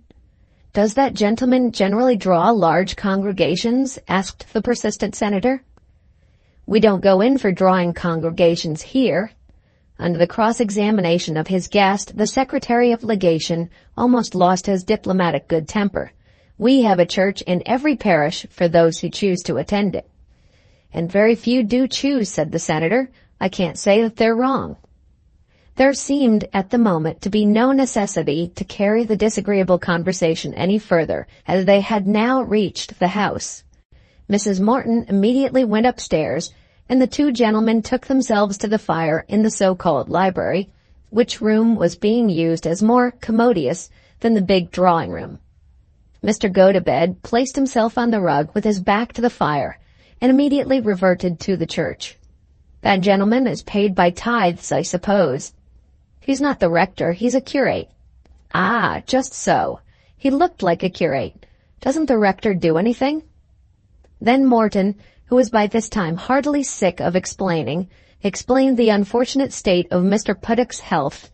"Does that gentleman generally draw large congregations?" asked the persistent senator. "We don't go in for drawing congregations here." Under the cross-examination of his guest, the Secretary of Legation almost lost his diplomatic good temper. "We have a church in every parish for those who choose to attend it." "And very few do choose," said the senator. "I can't say that they're wrong." There seemed at the moment to be no necessity to carry the disagreeable conversation any further, as they had now reached the house. Mrs. Morton immediately went upstairs, and the 2 gentlemen took themselves to the fire in the so-called library, which room was being used as more commodious than the big drawing-room. Mr. Gotobed placed himself on the rug with his back to the fire, and immediately reverted to the church. That gentleman is paid by tithes, I suppose. He's not the rector, he's a curate. Ah, just so. He looked like a curate. Doesn't the rector do anything? Then Morton, who was by this time heartily sick of explaining, explained the unfortunate state of Mr. Puddock's health,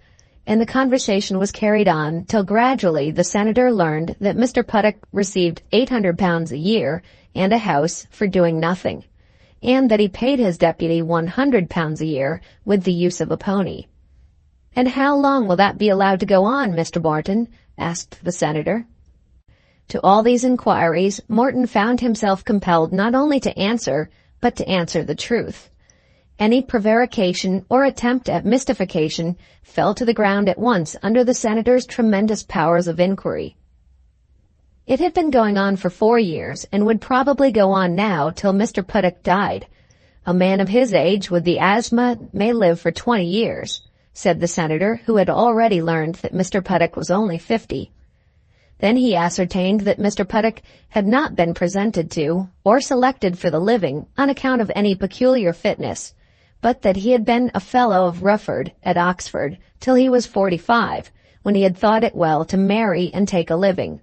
and the conversation was carried on till gradually the senator learned that Mr. Puddock received £800 a year and a house for doing nothing, and that he paid his deputy £100 a year with the use of a pony. "And how long will that be allowed to go on, Mr. Morton?" asked the senator. To all these inquiries, Morton found himself compelled not only to answer, but to answer the truth. Any prevarication or attempt at mystification fell to the ground at once under the senator's tremendous powers of inquiry. It had been going on for 4 years, and would probably go on now till Mr. Puddock died. "A man of his age with the asthma may live for 20 years, said the senator, who had already learned that Mr. Puddock was only 50. Then he ascertained that Mr. Puddock had not been presented to or selected for the living on account of any peculiar fitness, but that he had been a fellow of Rufford at Oxford till he was 45, when he had thought it well to marry and take a living.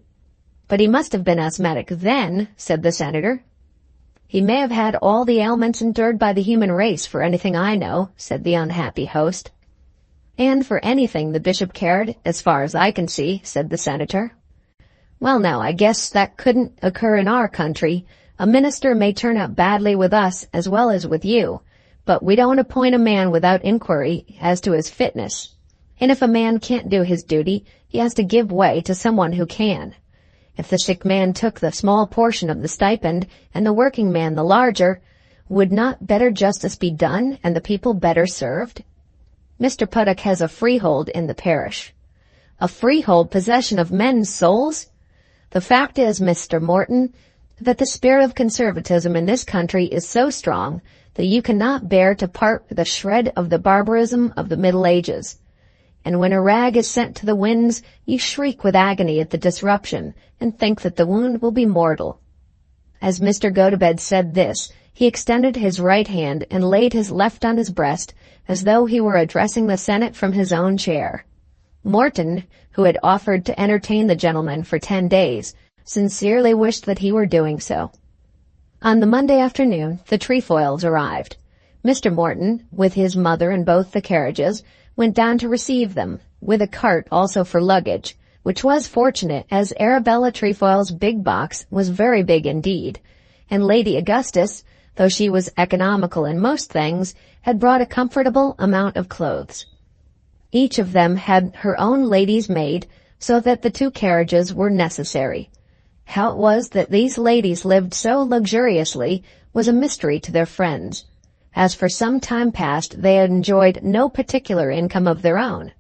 But he must have been asthmatic then, said the senator. He may have had all the ailments endured by the human race for anything I know, said the unhappy host. And for anything the bishop cared, as far as I can see, said the senator. Well now, I guess that couldn't occur in our country. A minister may turn out badly with us as well as with you, but we don't appoint a man without inquiry as to his fitness. And if a man can't do his duty, he has to give way to someone who can. If the sick man took the small portion of the stipend and the working man the larger, would not better justice be done and the people better served? Mr. Puddock has a freehold in the parish. A freehold possession of men's souls? The fact is, Mr. Morton, that the spirit of conservatism in this country is so strong that you cannot bear to part with a shred of the barbarism of the Middle Ages. And when a rag is sent to the winds, you shriek with agony at the disruption, and think that the wound will be mortal. As Mr. Gotobed said this, he extended his right hand and laid his left on his breast, as though he were addressing the Senate from his own chair. Morton, who had offered to entertain the gentleman for 10 days, sincerely wished that he were doing so. On the Monday afternoon, the Trefoils arrived. Mr. Morton, with his mother and both the carriages, went down to receive them, with a cart also for luggage, which was fortunate, as Arabella Trefoil's big box was very big indeed, and Lady Augustus, though she was economical in most things, had brought a comfortable amount of clothes. Each of them had her own lady's maid, so that the 2 carriages were necessary. How it was that these ladies lived so luxuriously was a mystery to their friends, as for some time past they had enjoyed no particular income of their own.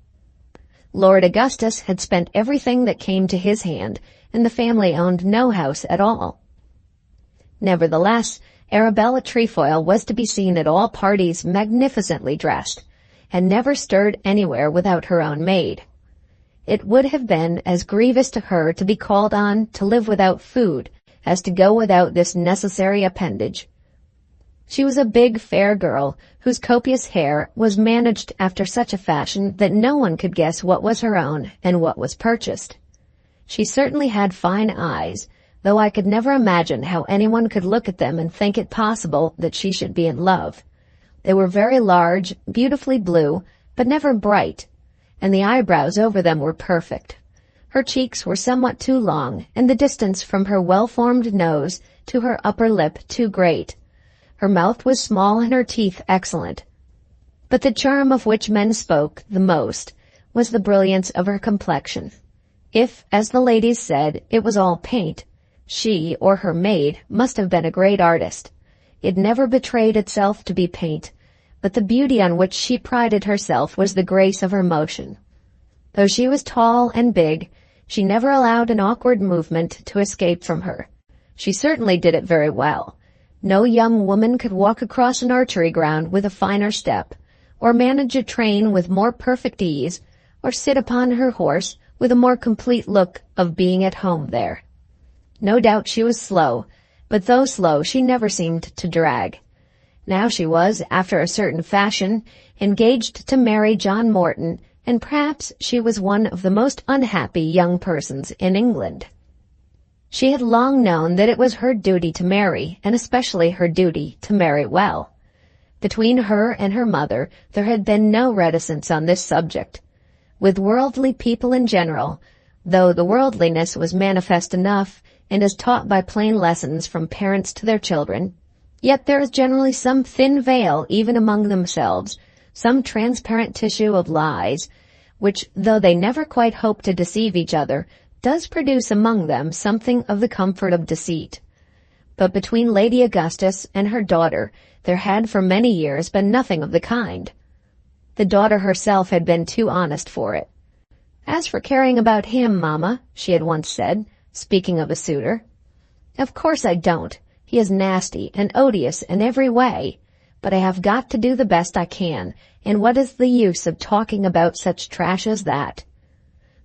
Lord Augustus had spent everything that came to his hand, and the family owned no house at all. Nevertheless, Arabella Trefoil was to be seen at all parties magnificently dressed, and never stirred anywhere without her own maid. It would have been as grievous to her to be called on to live without food as to go without this necessary appendage. She was a big, fair girl, whose copious hair was managed after such a fashion that no one could guess what was her own and what was purchased. She certainly had fine eyes, though I could never imagine how anyone could look at them and think it possible that she should be in love. They were very large, beautifully blue, but never bright, and the eyebrows over them were perfect. Her cheeks were somewhat too long, and the distance from her well-formed nose to her upper lip too great. Her mouth was small and her teeth excellent. But the charm of which men spoke the most was the brilliance of her complexion. If, as the ladies said, it was all paint, she, or her maid, must have been a great artist. It never betrayed itself to be paint, but the beauty on which she prided herself was the grace of her motion. Though she was tall and big, she never allowed an awkward movement to escape from her. She certainly did it very well. No young woman could walk across an archery ground with a finer step, or manage a train with more perfect ease, or sit upon her horse with a more complete look of being at home there. No doubt she was slow, but though slow she never seemed to drag. Now she was, after a certain fashion, engaged to marry John Morton, and perhaps she was one of the most unhappy young persons in England. She had long known that it was her duty to marry, and especially her duty to marry well. Between her and her mother there had been no reticence on this subject. With worldly people in general, though the worldliness was manifest enough and is taught by plain lessons from parents to their children, yet there is generally some thin veil even among themselves, some transparent tissue of lies, which, though they never quite hope to deceive each other, does produce among them something of the comfort of deceit. But between Lady Augustus and her daughter there had for many years been nothing of the kind. The daughter herself had been too honest for it. "As for caring about him, Mamma," she had once said, speaking of a suitor, "of course I don't. He is nasty and odious in every way. But I have got to do the best I can, and what is the use of talking about such trash as that?"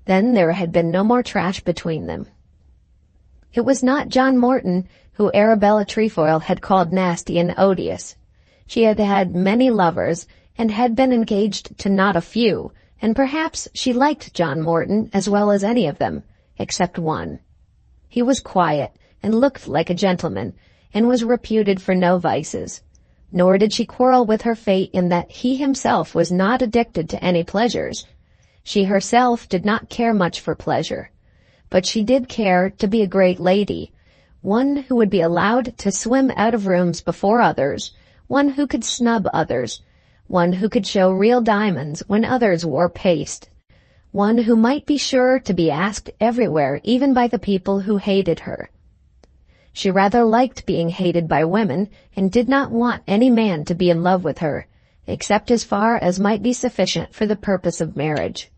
Then there had been no more trash between them. It was not John Morton who Arabella Trefoil had called nasty and odious. She had had many lovers, and had been engaged to not a few, and perhaps she liked John Morton as well as any of them, except one. He was quiet, and looked like a gentleman, and was reputed for no vices. Nor did she quarrel with her fate in that he himself was not addicted to any pleasures. She herself did not care much for pleasure, but she did care to be a great lady, one who would be allowed to swim out of rooms before others, one who could snub others, one who could show real diamonds when others wore paste, one who might be sure to be asked everywhere, even by the people who hated her. She rather liked being hated by women, and did not want any man to be in love with her, except as far as might be sufficient for the purpose of marriage.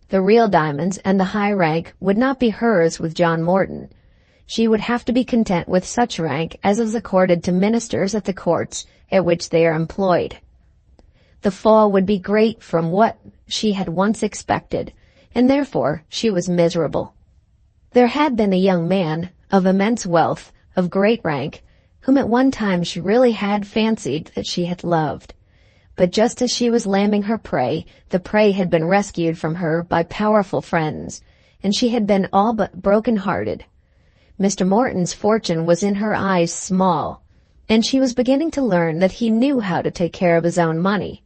The real diamonds and the high rank would not be hers with John Morton. She would have to be content with such rank as is accorded to ministers at the courts at which they are employed. The fall would be great from what she had once expected, and therefore she was miserable. There had been a young man, of immense wealth, of great rank, whom at one time she really had fancied that she had loved. But just as she was lambing her prey, the prey had been rescued from her by powerful friends, and she had been all but broken-hearted. Mr. Morton's fortune was in her eyes small, and she was beginning to learn that he knew how to take care of his own money.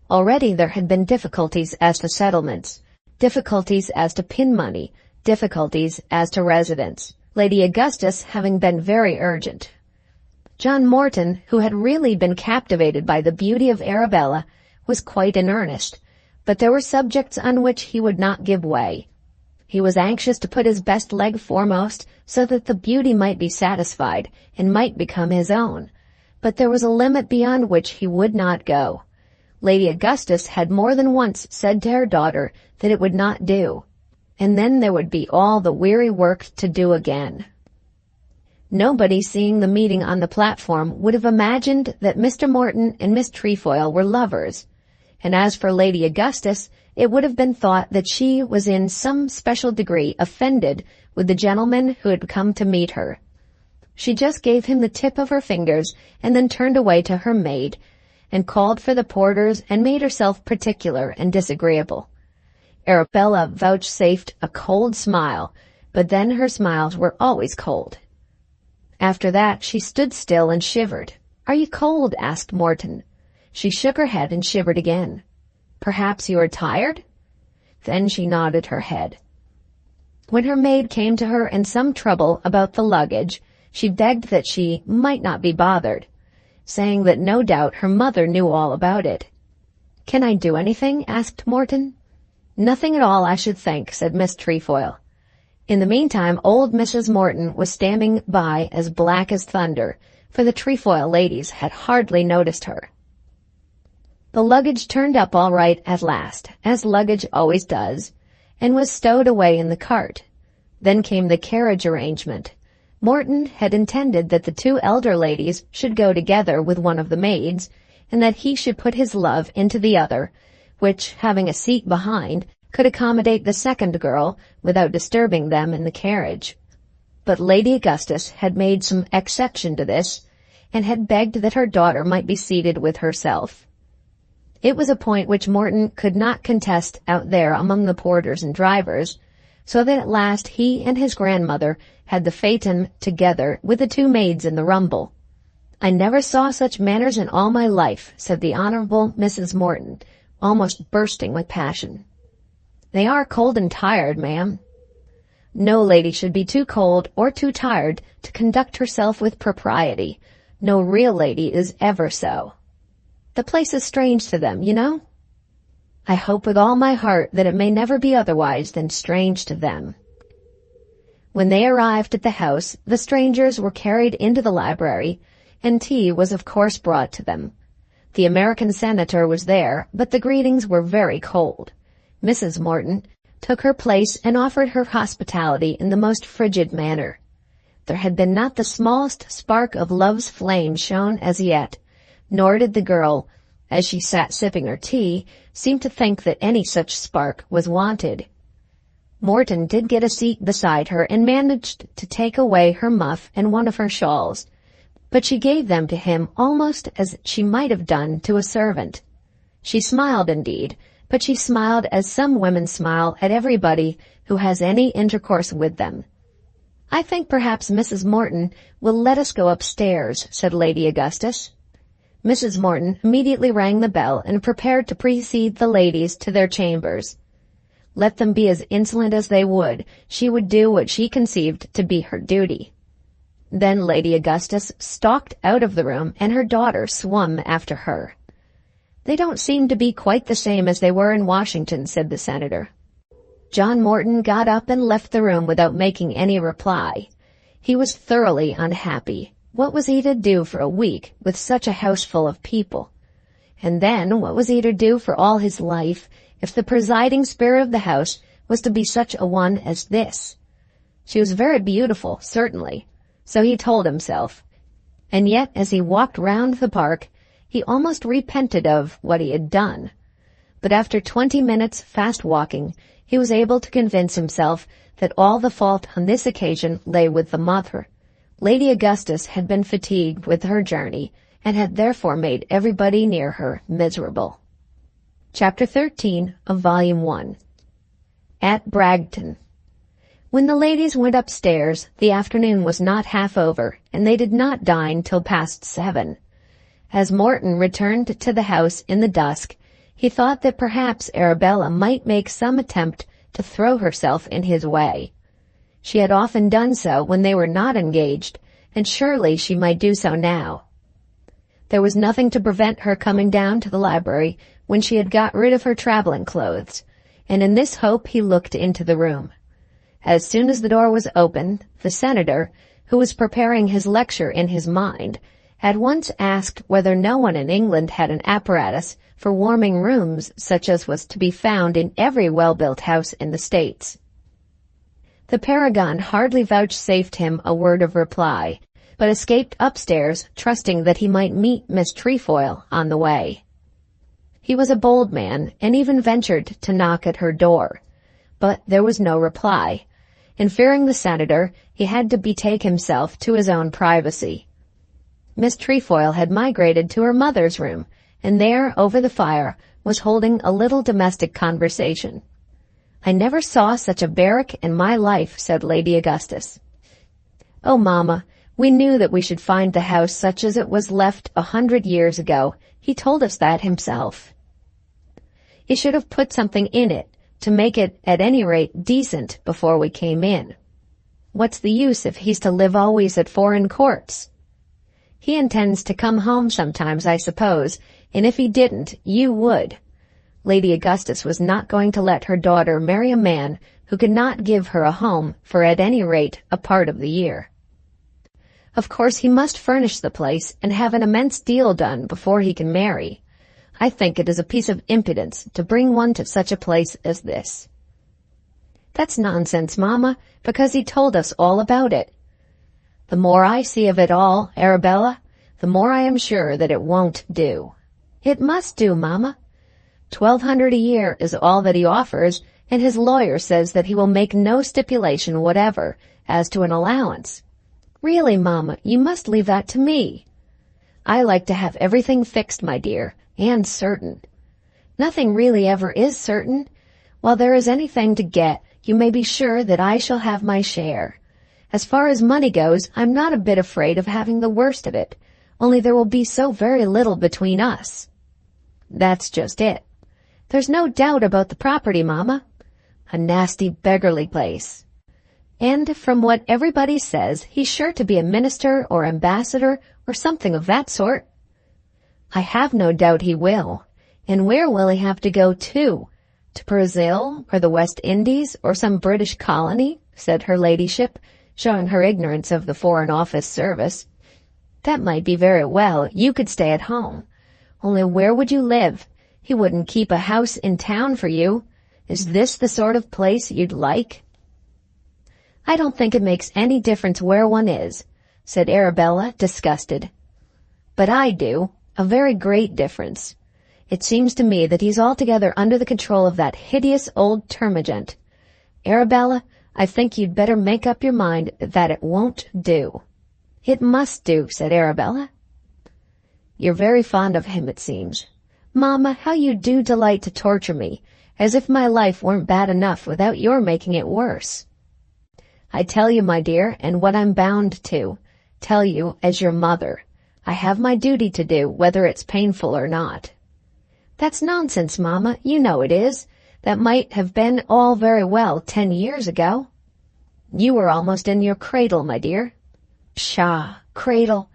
Already there had been difficulties as to settlements, difficulties as to pin money, difficulties as to residence, Lady Augustus having been very urgent. John Morton, who had really been captivated by the beauty of Arabella, was quite in earnest, but there were subjects on which he would not give way. He was anxious to put his best leg foremost so that the beauty might be satisfied and might become his own, but there was a limit beyond which he would not go. Lady Augustus had more than once said to her daughter that it would not do, and then there would be all the weary work to do again. Nobody seeing the meeting on the platform would have imagined that Mr. Morton and Miss Trefoil were lovers, and as for Lady Augustus, it would have been thought that she was in some special degree offended with the gentleman who had come to meet her. She just gave him the tip of her fingers and then turned away to her maid, and called for the porters and made herself particular and disagreeable. Arabella vouchsafed a cold smile, but then her smiles were always cold. After that she stood still and shivered. "Are you cold?" asked Morton. She shook her head and shivered again. "Perhaps you are tired?" Then she nodded her head. When her maid came to her in some trouble about the luggage, she begged that she might not be bothered, saying that no doubt her mother knew all about it. "Can I do anything?" asked Morton. "Nothing at all, I should think," said Miss Trefoil. In the meantime, old Mrs. Morton was standing by as black as thunder, for the Trefoil ladies had hardly noticed her. The luggage turned up all right at last, as luggage always does, and was stowed away in the cart. Then came the carriage arrangement. Morton had intended that the two elder ladies should go together with one of the maids, and that he should put his love into the other, which, having a seat behind, could accommodate the second girl without disturbing them in the carriage. But Lady Augustus had made some exception to this, and had begged that her daughter might be seated with herself. It was a point which Morton could not contest out there among the porters and drivers, so that at last he and his grandmother had the phaeton together with the two maids in the rumble. "I never saw such manners in all my life," said the Honorable Mrs. Morton, almost bursting with passion. "They are cold and tired, ma'am." "No lady should be too cold or too tired to conduct herself with propriety. No real lady is ever so. The place is strange to them, you know. I hope with all my heart that it may never be otherwise than strange to them." When they arrived at the house, the strangers were carried into the library, and tea was of course brought to them. The American senator was there, but the greetings were very cold. Mrs. Morton took her place and offered her hospitality in the most frigid manner. There had been not the smallest spark of love's flame shown as yet, nor did the girl, as she sat sipping her tea, seem to think that any such spark was wanted. Morton did get a seat beside her and managed to take away her muff and one of her shawls, but she gave them to him almost as she might have done to a servant. She smiled indeed, but she smiled as some women smile at everybody who has any intercourse with them. "I think perhaps Mrs. Morton will let us go upstairs," said Lady Augustus. Mrs. Morton immediately rang the bell and prepared to precede the ladies to their chambers. Let them be as insolent as they would, she would do what she conceived to be her duty. Then Lady Augustus stalked out of the room, and her daughter swum after her. "They don't seem to be quite the same as they were in Washington," said the senator. John Morton got up and left the room without making any reply. He was thoroughly unhappy. What was he to do for a week with such a house full of people? And then what was he to do for all his life if the presiding spirit of the house was to be such a one as this? She was very beautiful, certainly, so he told himself. And yet, as he walked round the park, he almost repented of what he had done. But after 20 minutes fast walking, he was able to convince himself that all the fault on this occasion lay with the mother. Lady Augustus had been fatigued with her journey, and had therefore made everybody near her miserable. Chapter 13 of Volume 1. At Bragton. When the ladies went upstairs, the afternoon was not half over, and they did not dine till past 7. As Morton returned to the house in the dusk, he thought that perhaps Arabella might make some attempt to throw herself in his way. She had often done so when they were not engaged, and surely she might do so now. There was nothing to prevent her coming down to the library when she had got rid of her traveling clothes, and in this hope he looked into the room. As soon as the door was opened, the senator, who was preparing his lecture in his mind, at once asked whether no one in England had an apparatus for warming rooms such as was to be found in every well-built house in the States. The paragon hardly vouchsafed him a word of reply, but escaped upstairs, trusting that he might meet Miss Trefoil on the way. He was a bold man, and even ventured to knock at her door, but there was no reply, and fearing the senator, he had to betake himself to his own privacy. Miss Trefoil had migrated to her mother's room, and there, over the fire, was holding a little domestic conversation. "I never saw such a barrack in my life," said Lady Augustus. "Oh, mamma, we knew that we should find the house such as it was left 100 years ago. He told us that himself. He should have put something in it to make it at any rate decent before we came in. What's the use if he's to live always at foreign courts? He intends to come home sometimes, I suppose, and if he didn't, you would." Lady Augustus was not going to let her daughter marry a man who could not give her a home for at any rate a part of the year. Of course he must furnish the place and have an immense deal done before he can marry. I think it is a piece of impudence to bring one to such a place as this. "That's nonsense, mamma, because he told us all about it. The more I see of it all, Arabella, the more I am sure that it won't do." "It must do, mamma. 1,200 a year is all that he offers, and his lawyer says that he will make no stipulation whatever as to an allowance." "Really, mamma, you must leave that to me." I like to have everything fixed, my dear, and certain. Nothing really ever is certain. While there is anything to get, you may be sure that I shall have my share. As far as money goes, I'm not a bit afraid of having the worst of it, only there will be so very little between us. That's just it. There's no doubt about the property, Mamma. A nasty beggarly place. And from what everybody says, he's sure to be a minister or ambassador or something of that sort. I have no doubt he will. And where will he have to go to? To Brazil or the West Indies or some British colony? Said her ladyship, showing her ignorance of the Foreign Office service. That might be very well. You could stay at home. Only where would you live? He wouldn't keep a house in town for you. Is this the sort of place you'd like? I don't think it makes any difference where one is, said Arabella, disgusted. But I do, a very great difference. It seems to me that he's altogether under the control of that hideous old termagant. Arabella, I think you'd better make up your mind that it won't do. It must do, said Arabella. You're very fond of him, it seems. Mamma, how you do delight to torture me, as if my life weren't bad enough without your making it worse. I tell you, my dear, and what I'm bound to, tell you as your mother. I have my duty to do, whether it's painful or not. That's nonsense, Mamma, you know it is. That might have been all very well 10 years ago. You were almost in your cradle, my dear. Pshaw, cradle.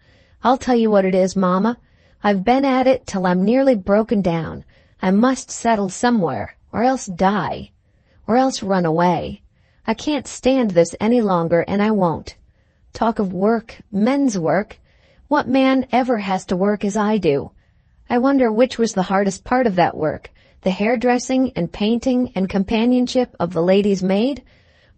I'll tell you what it is, Mamma. I've been at it till I'm nearly broken down. I must settle somewhere, or else die, or else run away. I can't stand this any longer, and I won't. Talk of work, men's work. What man ever has to work as I do? I wonder which was the hardest part of that work, the hairdressing and painting and companionship of the lady's maid,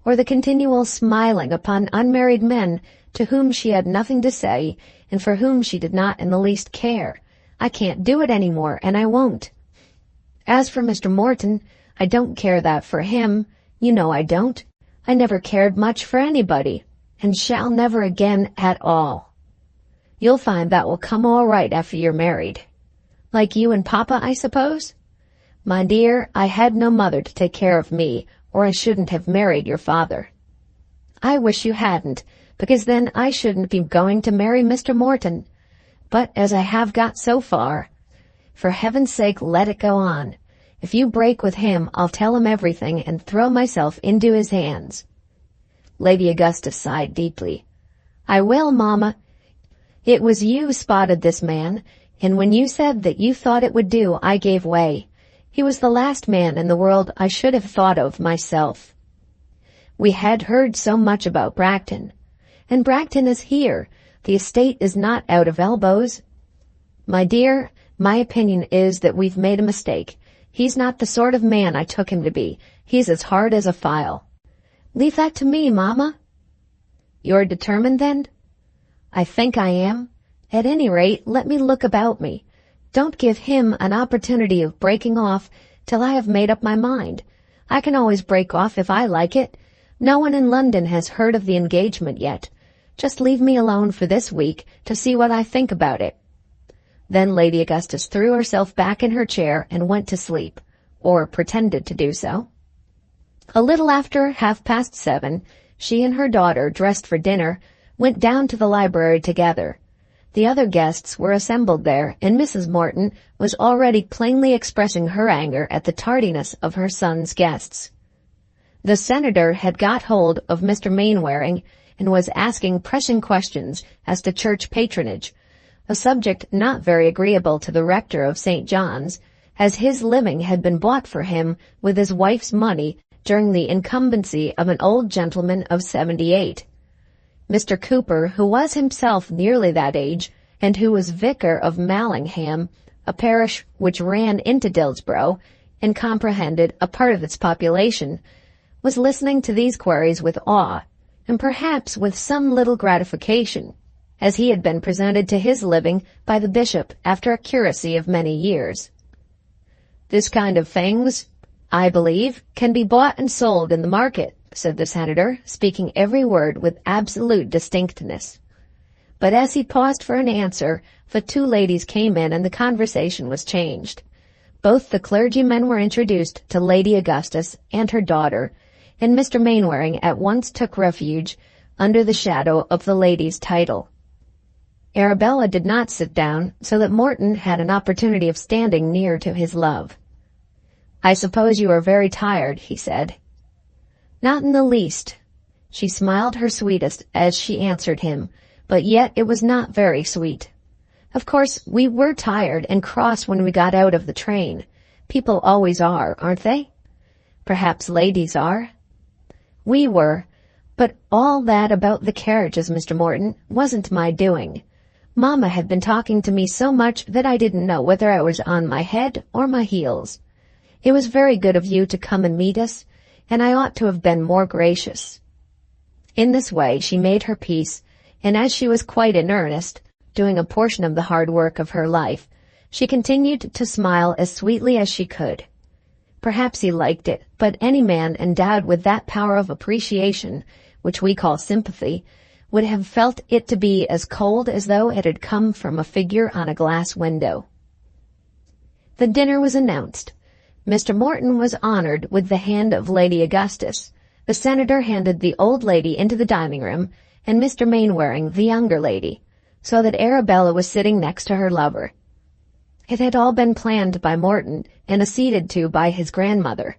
or the continual smiling upon unmarried men to whom she had nothing to say and for whom she did not in the least care. I can't do it any more, and I won't. As for Mr. Morton, I don't care that for him. You know I don't. I never cared much for anybody, and shall never again at all. You'll find that will come all right after you're married. Like you and Papa, I suppose? My dear, I had no mother to take care of me, or I shouldn't have married your father. I wish you hadn't, because then I shouldn't be going to marry Mr. Morton. But as I have got so far, for heaven's sake let it go on. If you break with him, I'll tell him everything and throw myself into his hands. Lady Augusta sighed deeply. I will, Mamma. It was you spotted this man, and when you said that you thought it would do, I gave way. He was the last man in the world I should have thought of myself. We had heard so much about Bragton. And Bragton is here. The estate is not out of elbows. My dear, my opinion is that we've made a mistake. He's not the sort of man I took him to be. He's as hard as a file. Leave that to me, Mamma. You're determined, then? I think I am. At any rate, let me look about me. Don't give him an opportunity of breaking off till I have made up my mind. I can always break off if I like it. No one in London has heard of the engagement yet. Just leave me alone for this week to see what I think about it. Then Lady Augustus threw herself back in her chair and went to sleep, or pretended to do so. A little after 7:30, she and her daughter, dressed for dinner, went down to the library together. The other guests were assembled there, and Mrs. Morton was already plainly expressing her anger at the tardiness of her son's guests. The senator had got hold of Mr. Mainwaring and was asking pressing questions as to church patronage, a subject not very agreeable to the rector of St. John's, as his living had been bought for him with his wife's money during the incumbency of an old gentleman of 78. Mr. Cooper, who was himself nearly that age, and who was vicar of Mallingham, a parish which ran into Dillsborough, and comprehended a part of its population, was listening to these queries with awe, and perhaps with some little gratification, as he had been presented to his living by the bishop after a curacy of many years. This kind of things, I believe, can be bought and sold in the market, said the senator, speaking every word with absolute distinctness. But as he paused for an answer, the two ladies came in and the conversation was changed. Both the clergymen were introduced to Lady Augustus and her daughter, and Mr. Mainwaring at once took refuge under the shadow of the lady's title. Arabella did not sit down, so that Morton had an opportunity of standing near to his love. "I suppose you are very tired," he said. "Not in the least." She smiled her sweetest as she answered him, but yet it was not very sweet. "Of course, we were tired and cross when we got out of the train. People always are, aren't they? Perhaps ladies are. We were, but all that about the carriages, Mr. Morton, wasn't my doing. Mamma had been talking to me so much that I didn't know whether I was on my head or my heels. It was very good of you to come and meet us, and I ought to have been more gracious." In this way she made her peace, and as she was quite in earnest, doing a portion of the hard work of her life, she continued to smile as sweetly as she could. Perhaps he liked it, but any man endowed with that power of appreciation, which we call sympathy, would have felt it to be as cold as though it had come from a figure on a glass window. The dinner was announced. Mr. Morton was honored with the hand of Lady Augustus. The senator handed the old lady into the dining-room, and Mr. Mainwaring the younger lady, so that Arabella was sitting next to her lover. It had all been planned by Morton and acceded to by his grandmother.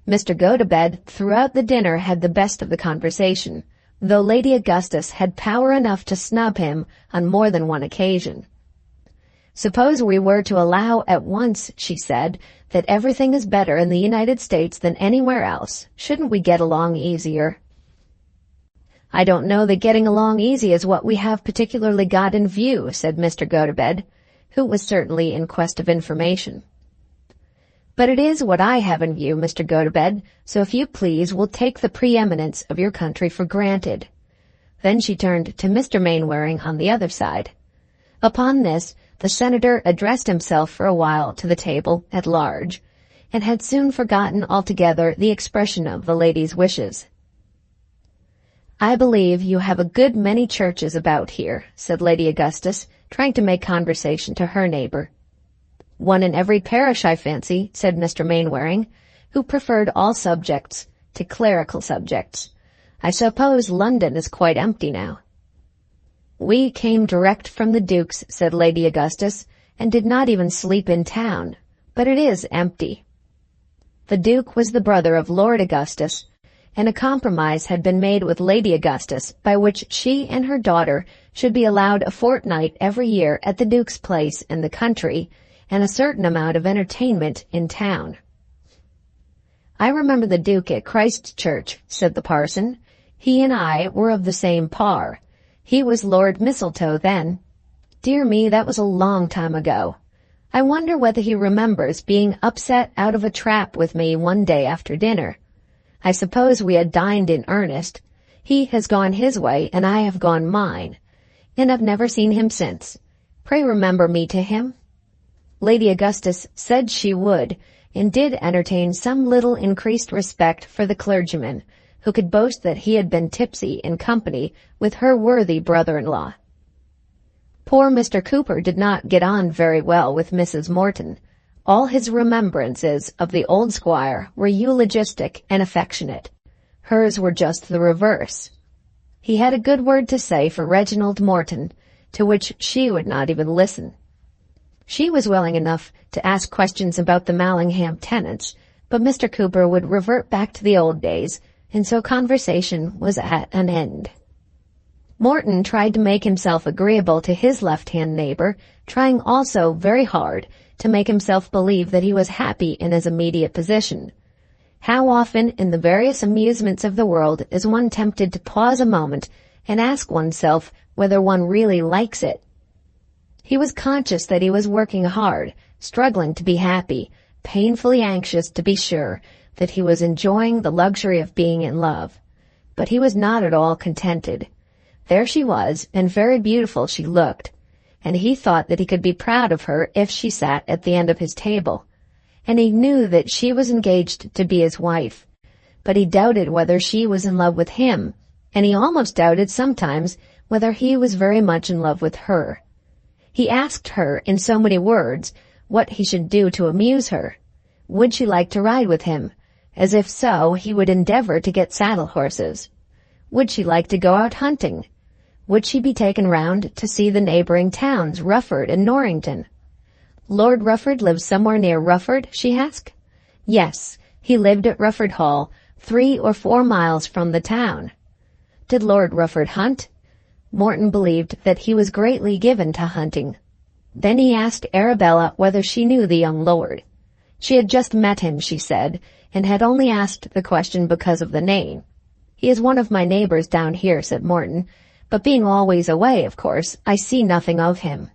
Mr. Gotobed throughout the dinner had the best of the conversation, though Lady Augustus had power enough to snub him on more than one occasion. "Suppose we were to allow at once," she said, "that everything is better in the United States than anywhere else. Shouldn't we get along easier?" "I don't know that getting along easy is what we have particularly got in view," said Mr. Gotobed, who was certainly in quest of information. "But it is what I have in view, Mr. Gotobed, so if you please we'll take the preeminence of your country for granted." Then she turned to Mr. Mainwaring on the other side. Upon this, the senator addressed himself for a while to the table at large, and had soon forgotten altogether the expression of the lady's wishes. "I believe you have a good many churches about here," said Lady Augustus, trying to make conversation to her neighbor. "One in every parish, I fancy," said Mr. Mainwaring, who preferred all subjects to clerical subjects. "I suppose London is quite empty now." "We came direct from the Duke's," said Lady Augustus, "and did not even sleep in town. But it is empty." The Duke was the brother of Lord Augustus, and a compromise had been made with Lady Augustus by which she and her daughter should be allowed a fortnight every year at the Duke's place in the country, and a certain amount of entertainment in town. "I remember the Duke at Christ Church," said the parson. "He and I were of the same par. He was Lord Mistletoe then. Dear me, that was a long time ago. I wonder whether he remembers being upset out of a trap with me one day after dinner. I suppose we had dined in earnest. He has gone his way, and I have gone mine, and I've never seen him since. Pray remember me to him." Lady Augustus said she would, and did entertain some little increased respect for the clergyman, who could boast that he had been tipsy in company with her worthy brother-in-law. Poor Mr. Cooper did not get on very well with Mrs. Morton. All his remembrances of the old squire were eulogistic and affectionate. Hers were just the reverse. He had a good word to say for Reginald Morton, to which she would not even listen. She was willing enough to ask questions about the Mallingham tenants, but Mr. Cooper would revert back to the old days, and so conversation was at an end. Morton tried to make himself agreeable to his left-hand neighbor, trying also very hard to make himself believe that he was happy in his immediate position. How often in the various amusements of the world is one tempted to pause a moment and ask oneself whether one really likes it? He was conscious that he was working hard, struggling to be happy, painfully anxious to be sure that he was enjoying the luxury of being in love. But he was not at all contented. There she was, and very beautiful she looked, and he thought that he could be proud of her if she sat at the end of his table, and he knew that she was engaged to be his wife, but he doubted whether she was in love with him, and he almost doubted sometimes whether he was very much in love with her. He asked her in so many words what he should do to amuse her. Would she like to ride with him? As if so, he would endeavor to get saddle horses. Would she like to go out hunting? Would she be taken round to see the neighboring towns, Rufford and Norrington? Lord Rufford lived somewhere near Rufford, she asked. Yes, he lived at Rufford Hall, 3 or 4 miles from the town. Did Lord Rufford hunt? Morton believed that he was greatly given to hunting. Then he asked Arabella whether she knew the young lord. She had just met him, she said, and had only asked the question because of the name. He is one of my neighbors down here, said Morton, but being always away, of course, I see nothing of him.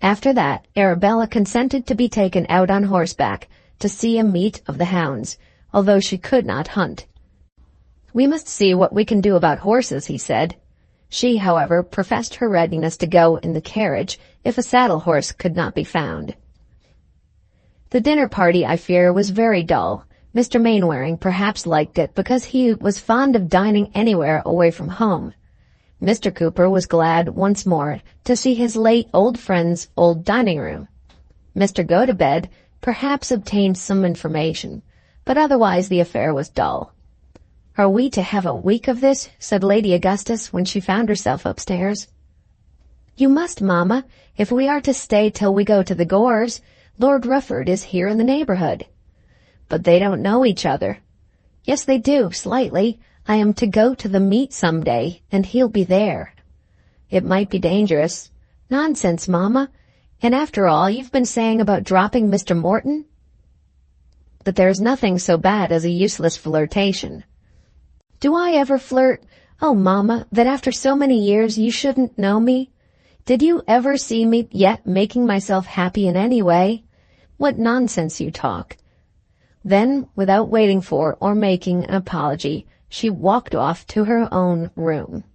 After that, Arabella consented to be taken out on horseback to see a meet of the hounds, although she could not hunt. We must see what we can do about horses, he said. She, however, professed her readiness to go in the carriage if a saddle horse could not be found. The dinner party, I fear, was very dull. Mr. Mainwaring perhaps liked it because he was fond of dining anywhere away from home. Mr. Cooper was glad once more to see his late old friend's old dining-room. Mr. Gotobed perhaps obtained some information, but otherwise the affair was dull. "Are we to have a week of this?" said Lady Augustus when she found herself upstairs. "You must, mamma, if we are to stay till we go to the Gores. Lord Rufford is here in the neighborhood." "But they don't know each other." "Yes, they do, slightly. I am to go to the meet some day, and he'll be there." "It might be dangerous." "Nonsense, mamma. And after all you've been saying about dropping Mr. Morton." "But there's nothing so bad as a useless flirtation." "Do I ever flirt? Oh, mamma, that after so many years you shouldn't know me. Did you ever see me yet making myself happy in any way? What nonsense you talk." Then, without waiting for or making an apology, she walked off to her own room.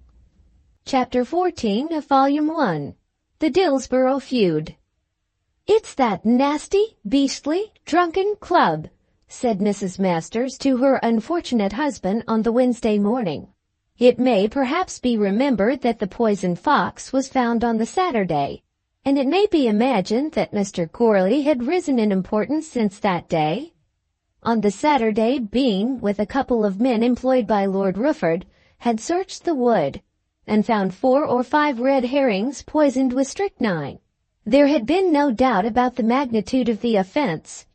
Chapter 14 of Volume 1. The Dillsborough Feud. "It's that nasty, beastly, drunken club," said Mrs. Masters to her unfortunate husband on the Wednesday morning. It may perhaps be remembered that the poisoned fox was found on the Saturday, and it may be imagined that Mr. Gourley had risen in importance since that day. On the Saturday, Bean, with a couple of men employed by Lord Rufford, had searched the wood, and found 4 or 5 red herrings poisoned with strychnine. There had been no doubt about the magnitude of the offense.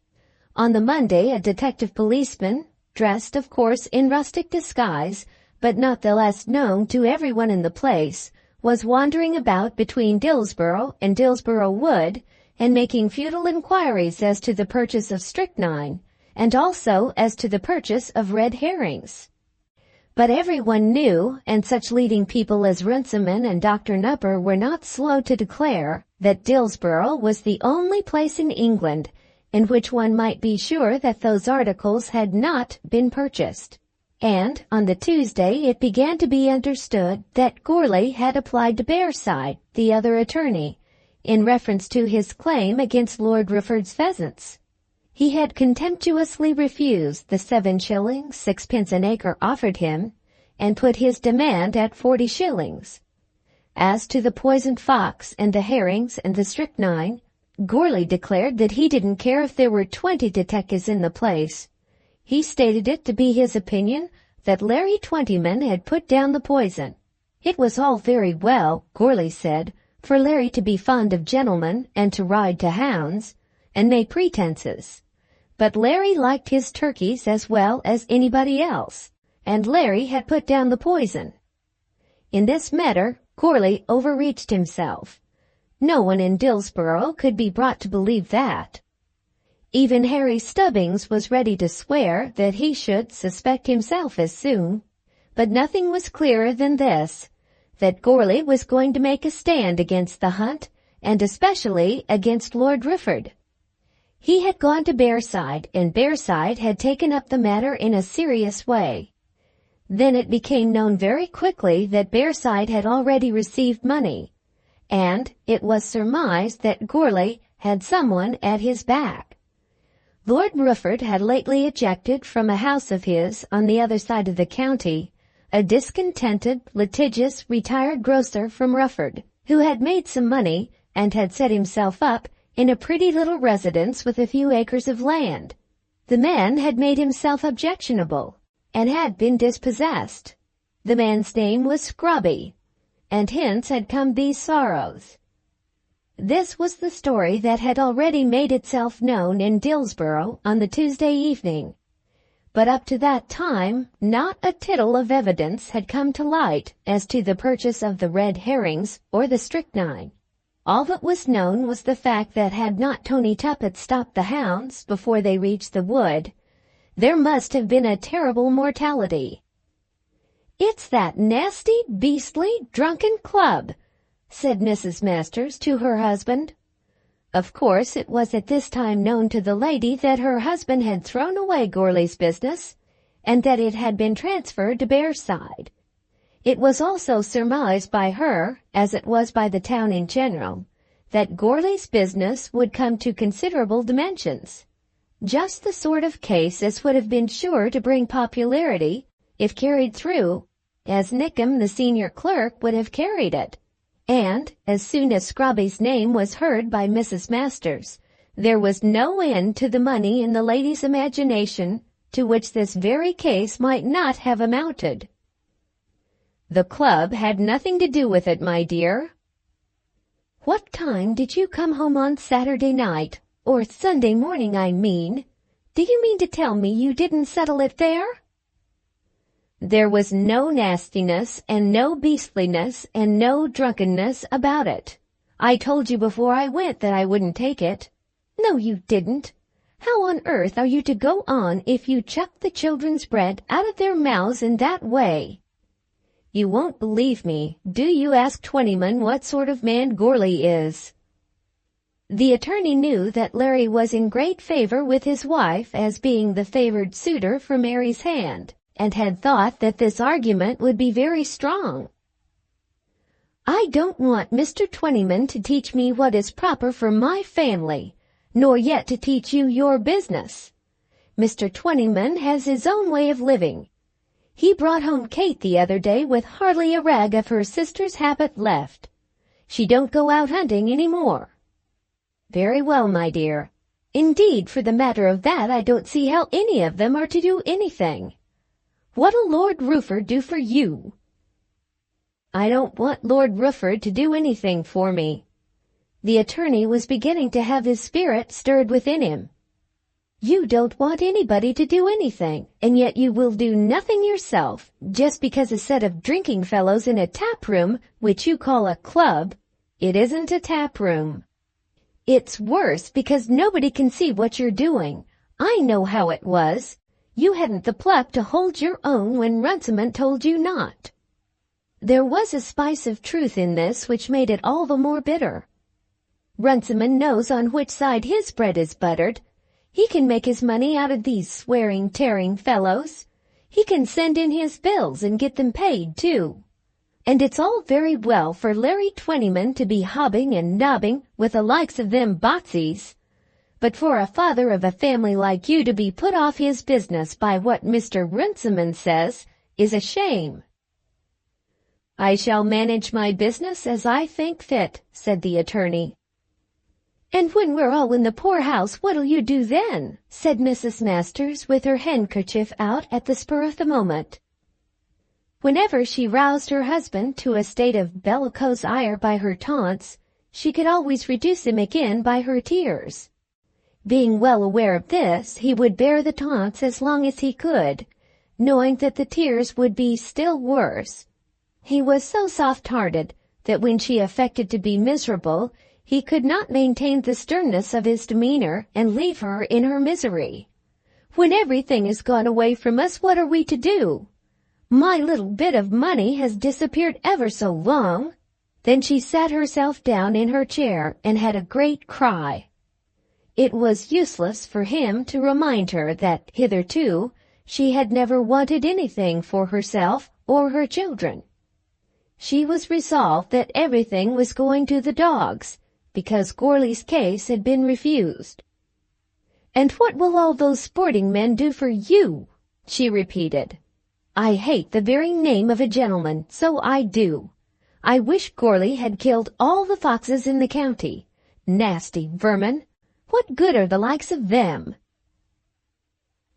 On the Monday, a detective policeman, dressed, of course, in rustic disguise, but not the less known to everyone in the place, was wandering about between Dillsborough and Dillsborough Wood, and making futile inquiries as to the purchase of strychnine, and also as to the purchase of red herrings. But everyone knew, and such leading people as Runciman and Dr. Nupper were not slow to declare, that Dillsborough was the only place in England in which one might be sure that those articles had not been purchased. And on the Tuesday it began to be understood that Gourley had applied to Bearside, the other attorney, in reference to his claim against Lord Rufford's pheasants. He had contemptuously refused the 7 shillings 6 an acre offered him, and put his demand at 40 shillings. As to the poisoned fox and the herrings and the strychnine, Gourley declared that he didn't care if there were 20 detectives in the place. He stated it to be his opinion that Larry Twentyman had put down the poison. It was all very well, Gourley said, for Larry to be fond of gentlemen and to ride to hounds, and make pretenses. But Larry liked his turkeys as well as anybody else, and Larry had put down the poison. In this matter, Gourley overreached himself. No one in Dillsborough could be brought to believe that. Even Harry Stubbings was ready to swear that he should suspect himself as soon. But nothing was clearer than this, that Gourley was going to make a stand against the hunt, and especially against Lord Rufford. He had gone to Bearside, and Bearside had taken up the matter in a serious way. Then it became known very quickly that Bearside had already received money, and it was surmised that Gourley had someone at his back. Lord Rufford had lately ejected from a house of his on the other side of the county a discontented, litigious, retired grocer from Rufford, who had made some money and had set himself up in a pretty little residence with a few acres of land. The man had made himself objectionable, and had been dispossessed. The man's name was Scrobby, and hence had come these sorrows. This was the story that had already made itself known in Dillsborough on the Tuesday evening. But up to that time, not a tittle of evidence had come to light as to the purchase of the red herrings or the strychnine. All that was known was the fact that had not Tony Tuppett stopped the hounds before they reached the wood, there must have been a terrible mortality. "It's that nasty, beastly, drunken club," said Mrs. Masters to her husband. Of course, it was at this time known to the lady that her husband had thrown away Gourlay's business, and that it had been transferred to Bearside. It was also surmised by her, as it was by the town in general, that Gourlay's business would come to considerable dimensions. Just the sort of case as would have been sure to bring popularity, if carried through, as Nickem, the senior clerk, would have carried it. And, as soon as Scrobby's name was heard by Mrs. Masters, there was no end to the money in the lady's imagination to which this very case might not have amounted. "The club had nothing to do with it, my dear." "What time did you come home on Saturday night, or Sunday morning, I mean? Do you mean to tell me you didn't settle it there?" "There was no nastiness and no beastliness and no drunkenness about it. I told you before I went that I wouldn't take it." "No, you didn't. How on earth are you to go on if you chuck the children's bread out of their mouths in that way?" "You won't believe me. Do you ask Twentyman what sort of man Gourlay is?" The attorney knew that Larry was in great favor with his wife as being the favored suitor for Mary's hand, and had thought that this argument would be very strong. "I don't want Mr. Twentyman to teach me what is proper for my family, nor yet to teach you your business. Mr. Twentyman has his own way of living. He brought home Kate the other day with hardly a rag of her sister's habit left. She don't go out hunting any more." "Very well, my dear. Indeed, for the matter of that, I don't see how any of them are to do anything. What'll Lord Rufford do for you?" "I don't want Lord Rufford to do anything for me." The attorney was beginning to have his spirit stirred within him. "You don't want anybody to do anything, and yet you will do nothing yourself, just because a set of drinking fellows in a tap-room, which you call a club—" "It isn't a tap-room." "It's worse, because nobody can see what you're doing. I know how it was. You hadn't the pluck to hold your own when Runciman told you not." There was a spice of truth in this which made it all the more bitter. Runciman knows on which side his bread is buttered. He can make his money out of these swearing, tearing fellows. He can send in his bills and get them paid, too. And it's all very well for Larry Twentyman to be hobbing and nobbing with the likes of them Botsies, but for a father of a family like you to be put off his business by what Mr. Runciman says is a shame." "I shall manage my business as I think fit," said the attorney. "And when we're all in the poorhouse, what'll you do then?" said Mrs. Masters, with her handkerchief out at the spur of the moment. Whenever she roused her husband to a state of bellicose ire by her taunts, she could always reduce him again by her tears. Being well aware of this, he would bear the taunts as long as he could, knowing that the tears would be still worse. He was so soft-hearted that when she affected to be miserable, he could not maintain the sternness of his demeanor and leave her in her misery. "When everything is gone away from us, what are we to do? My little bit of money has disappeared ever so long." Then she sat herself down in her chair and had a great cry. It was useless for him to remind her that hitherto she had never wanted anything for herself or her children. She was resolved that everything was going to the dogs, because Gourlay's case had been refused. "And what will all those sporting men do for you?" she repeated. I hate the very name of a gentleman, so I do. I wish Gourlay had killed all the foxes in the county. Nasty vermin! What good are the likes of them?"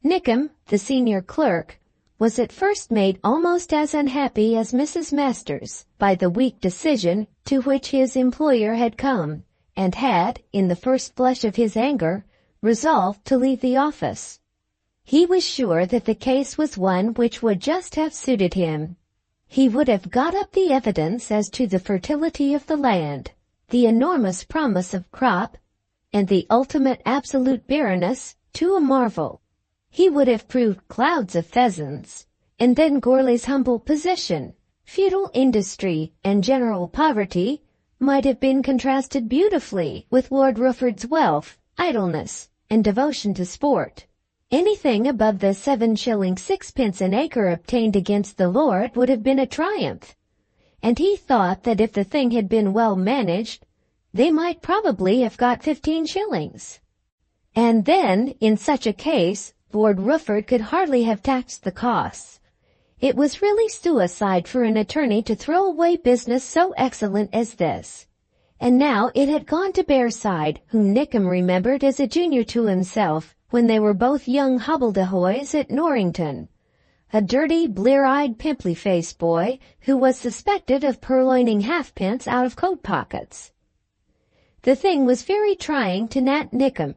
Nickem, the senior clerk, was at first made almost as unhappy as Mrs. Masters by the weak decision to which his employer had come, and had, in the first flush of his anger, resolved to leave the office. He was sure that the case was one which would just have suited him. He would have got up the evidence as to the fertility of the land, the enormous promise of crop, and the ultimate absolute barrenness, to a marvel. He would have proved clouds of pheasants, and then Gourlay's humble position, feudal industry, and general poverty might have been contrasted beautifully with Lord Rufford's wealth, idleness, and devotion to sport. Anything above the 7 shillings 6 an acre obtained against the lord would have been a triumph, and he thought that if the thing had been well managed, they might probably have got 15 shillings. And then, in such a case, Lord Rufford could hardly have taxed the costs. It was really suicide for an attorney to throw away business so excellent as this. And now it had gone to Bearside, whom Nickem remembered as a junior to himself when they were both young hobbledehoys at Norrington, a dirty, blear-eyed, pimply-faced boy who was suspected of purloining halfpence out of coat pockets. The thing was very trying to Nat Nickem.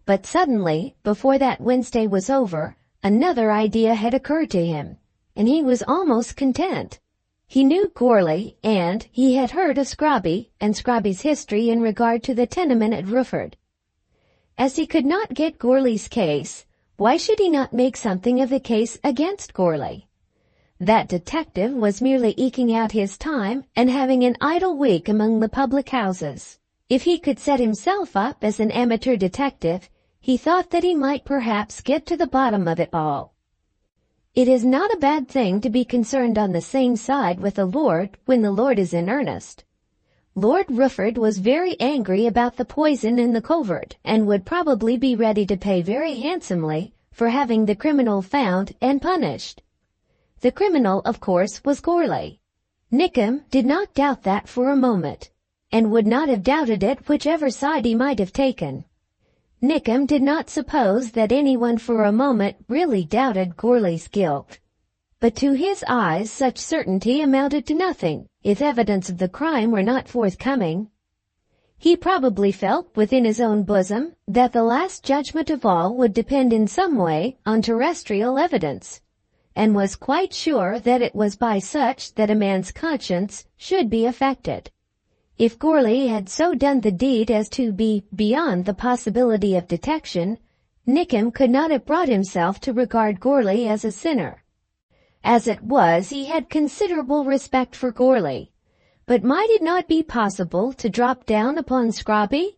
But suddenly, before that Wednesday was over, another idea had occurred to him, and he was almost content. He knew Gourlay, and he had heard of Scrobby and Scrobby's history in regard to the tenement at Rufford. As he could not get Gourlay's case, why should he not make something of the case against Gourlay? That detective was merely eking out his time and having an idle week among the public houses. If he could set himself up as an amateur detective, he thought that he might perhaps get to the bottom of it all. It is not a bad thing to be concerned on the same side with a lord when the lord is in earnest. Lord Rufford was very angry about the poison in the covert, and would probably be ready to pay very handsomely for having the criminal found and punished. The criminal, of course, was Gourlay. Nickem did not doubt that for a moment, and would not have doubted it whichever side he might have taken. Nickem did not suppose that anyone for a moment really doubted Gourlay's guilt. But to his eyes such certainty amounted to nothing, if evidence of the crime were not forthcoming. He probably felt within his own bosom that the last judgment of all would depend in some way on terrestrial evidence, and was quite sure that it was by such that a man's conscience should be affected. If Gourlay had so done the deed as to be beyond the possibility of detection, Nickem could not have brought himself to regard Gourlay as a sinner. As it was, he had considerable respect for Gourlay, but might it not be possible to drop down upon Scrobby?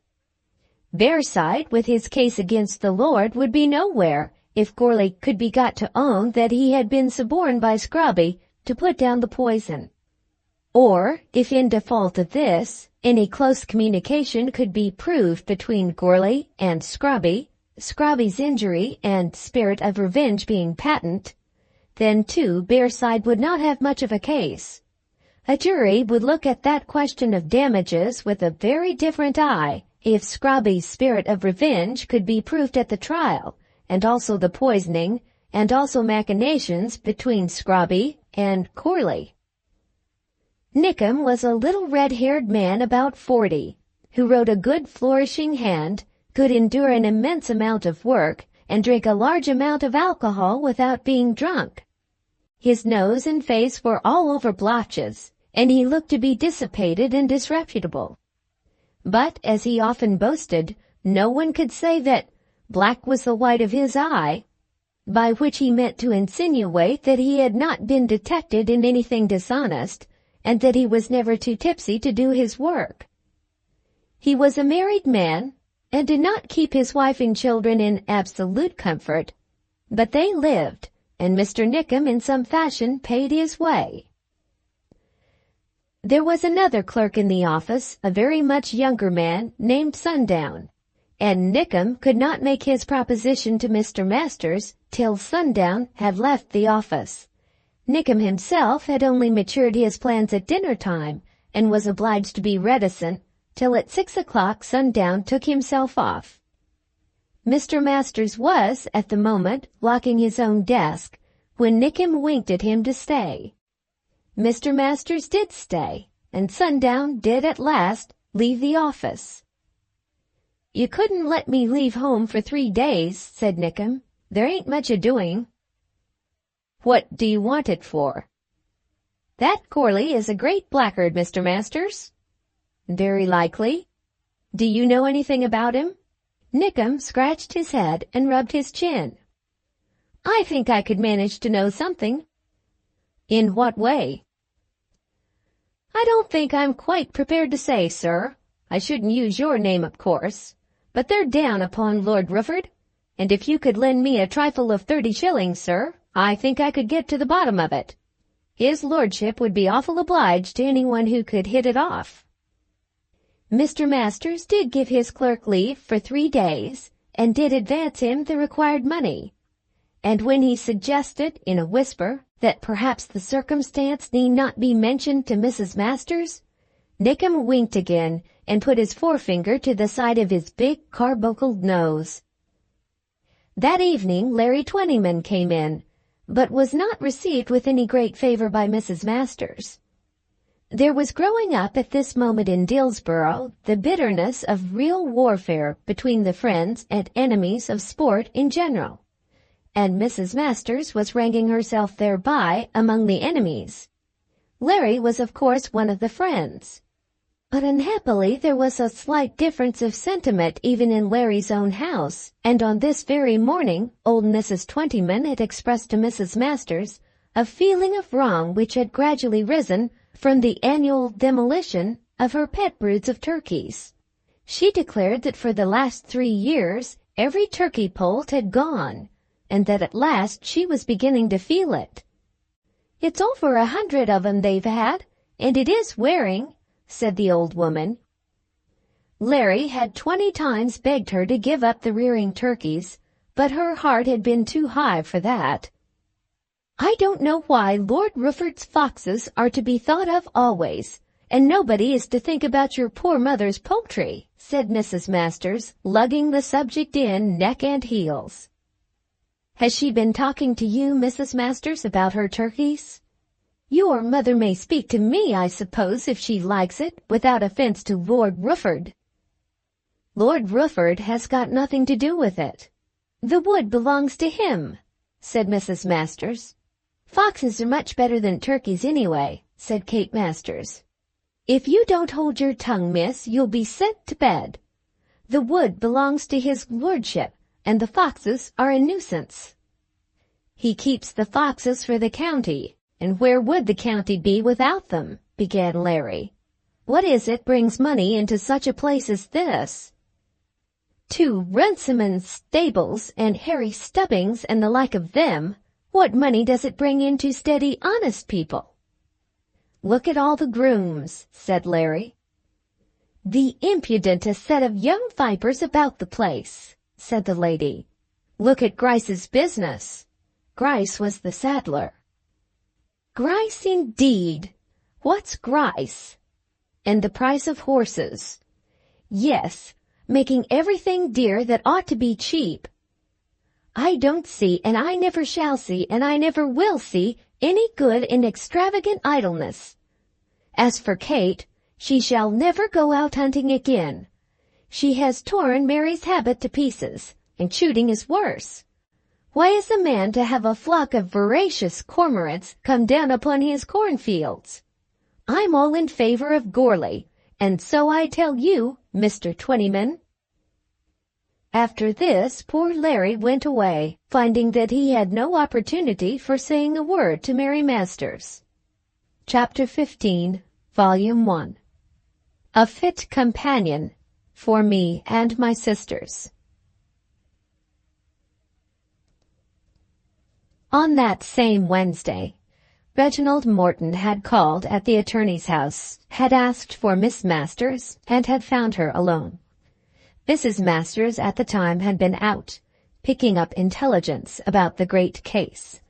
Bearside, with his case against the lord, would be nowhere if Gourlay could be got to own that he had been suborned by Scrobby to put down the poison. Or, if in default of this, any close communication could be proved between Gourlay and Scrobby, Scrobby's injury and spirit of revenge being patent, then too Bearside would not have much of a case. A jury would look at that question of damages with a very different eye if Scrobby's spirit of revenge could be proved at the trial, and also the poisoning, and also machinations between Scrobby and Gourlay. Nickem was a little red-haired man about 40, who wrote a good flourishing hand, could endure an immense amount of work, and drink a large amount of alcohol without being drunk. His nose and face were all over blotches, and he looked to be dissipated and disreputable. But, as he often boasted, no one could say that black was the white of his eye, by which he meant to insinuate that he had not been detected in anything dishonest, and that he was never too tipsy to do his work. He was a married man, and did not keep his wife and children in absolute comfort, but they lived, and Mr. Nickem in some fashion paid his way. There was another clerk in the office, a very much younger man named Sundown, and Nickem could not make his proposition to Mr. Masters till sundown had left the office. Nickem himself had only matured his plans at dinner time, and was obliged to be reticent till at 6 o'clock sundown took himself off. Mr. Masters was, at the moment, locking his own desk, when Nickem winked at him to stay. Mr. Masters did stay, and sundown did at last leave the office. "You couldn't let me leave home for 3 days," said Nickem. "There ain't much a-doing." "What do you want it for?" "That Corley is a great blackguard, Mr. Masters." "Very likely. Do you know anything about him?" Nickem scratched his head and rubbed his chin. "I think I could manage to know something." "In what way?" "I don't think I'm quite prepared to say, sir. I shouldn't use your name, of course. But they're down upon Lord Rufford, and if you could lend me a trifle of 30 shillings, sir, I think I could get to the bottom of it. His lordship would be awful obliged to anyone who could hit it off." Mr. Masters did give his clerk leave for 3 days, and did advance him the required money. And when he suggested, in a whisper, that perhaps the circumstance need not be mentioned to Mrs. Masters, Nickem winked again, and put his forefinger to the side of his big carbuncled nose. That evening Larry Twentyman came in, but was not received with any great favor by Mrs. Masters. There was growing up at this moment in Dillsborough the bitterness of real warfare between the friends and enemies of sport in general, and Mrs. Masters was ranking herself thereby among the enemies. Larry was of course one of the friends. But unhappily there was a slight difference of sentiment even in Larry's own house, and on this very morning old Mrs. Twentyman had expressed to Mrs. Masters a feeling of wrong which had gradually risen from the annual demolition of her pet broods of turkeys. She declared that for the last 3 years every turkey poult had gone, and that at last she was beginning to feel it. "It's over 100 of 'em they've had, and it is wearing," said the old woman. Larry had 20 times begged her to give up the rearing turkeys, but her heart had been too high for that. "I don't know why Lord Rufford's foxes are to be thought of always, and nobody is to think about your poor mother's poultry," said Mrs. Masters, lugging the subject in neck and heels. "Has she been talking to you, Mrs. Masters, about her turkeys?" "Your mother may speak to me, I suppose, if she likes it, without offense to Lord Rufford." "Lord Rufford has got nothing to do with it. The wood belongs to him," said Mrs. Masters. "Foxes are much better than turkeys anyway," said Kate Masters. "If you don't hold your tongue, miss, you'll be sent to bed. The wood belongs to his lordship, and the foxes are a nuisance." "He keeps the foxes for the county, and where would the county be without them?" began Larry. "What is it brings money into such a place as this?" "To Runciman's stables and Harry Stubbings and the like of them. What money does it bring into steady, honest people?" "Look at all the grooms," said Larry. "The impudentest set of young vipers about the place," said the lady. "Look at Grice's business." Grice was the saddler. "Grice indeed! What's Grice?" "And the price of horses." "Yes, making everything dear that ought to be cheap." "I don't see, and I never shall see, and I never will see, any good in extravagant idleness. As for Kate, she shall never go out hunting again. She has torn Mary's habit to pieces, and shooting is worse. Why is a man to have a flock of voracious cormorants come down upon his cornfields? I'm all in favor of Goarly, and so I tell you, Mr. Twentyman." After this poor Larry went away, finding that he had no opportunity for saying a word to Mary Masters. Chapter 15, Volume 1. A Fit Companion for Me and My Sisters. On that same Wednesday, Reginald Morton had called at the attorney's house, had asked for Miss Masters, and had found her alone. Mrs. Masters at the time had been out, picking up intelligence about the great case,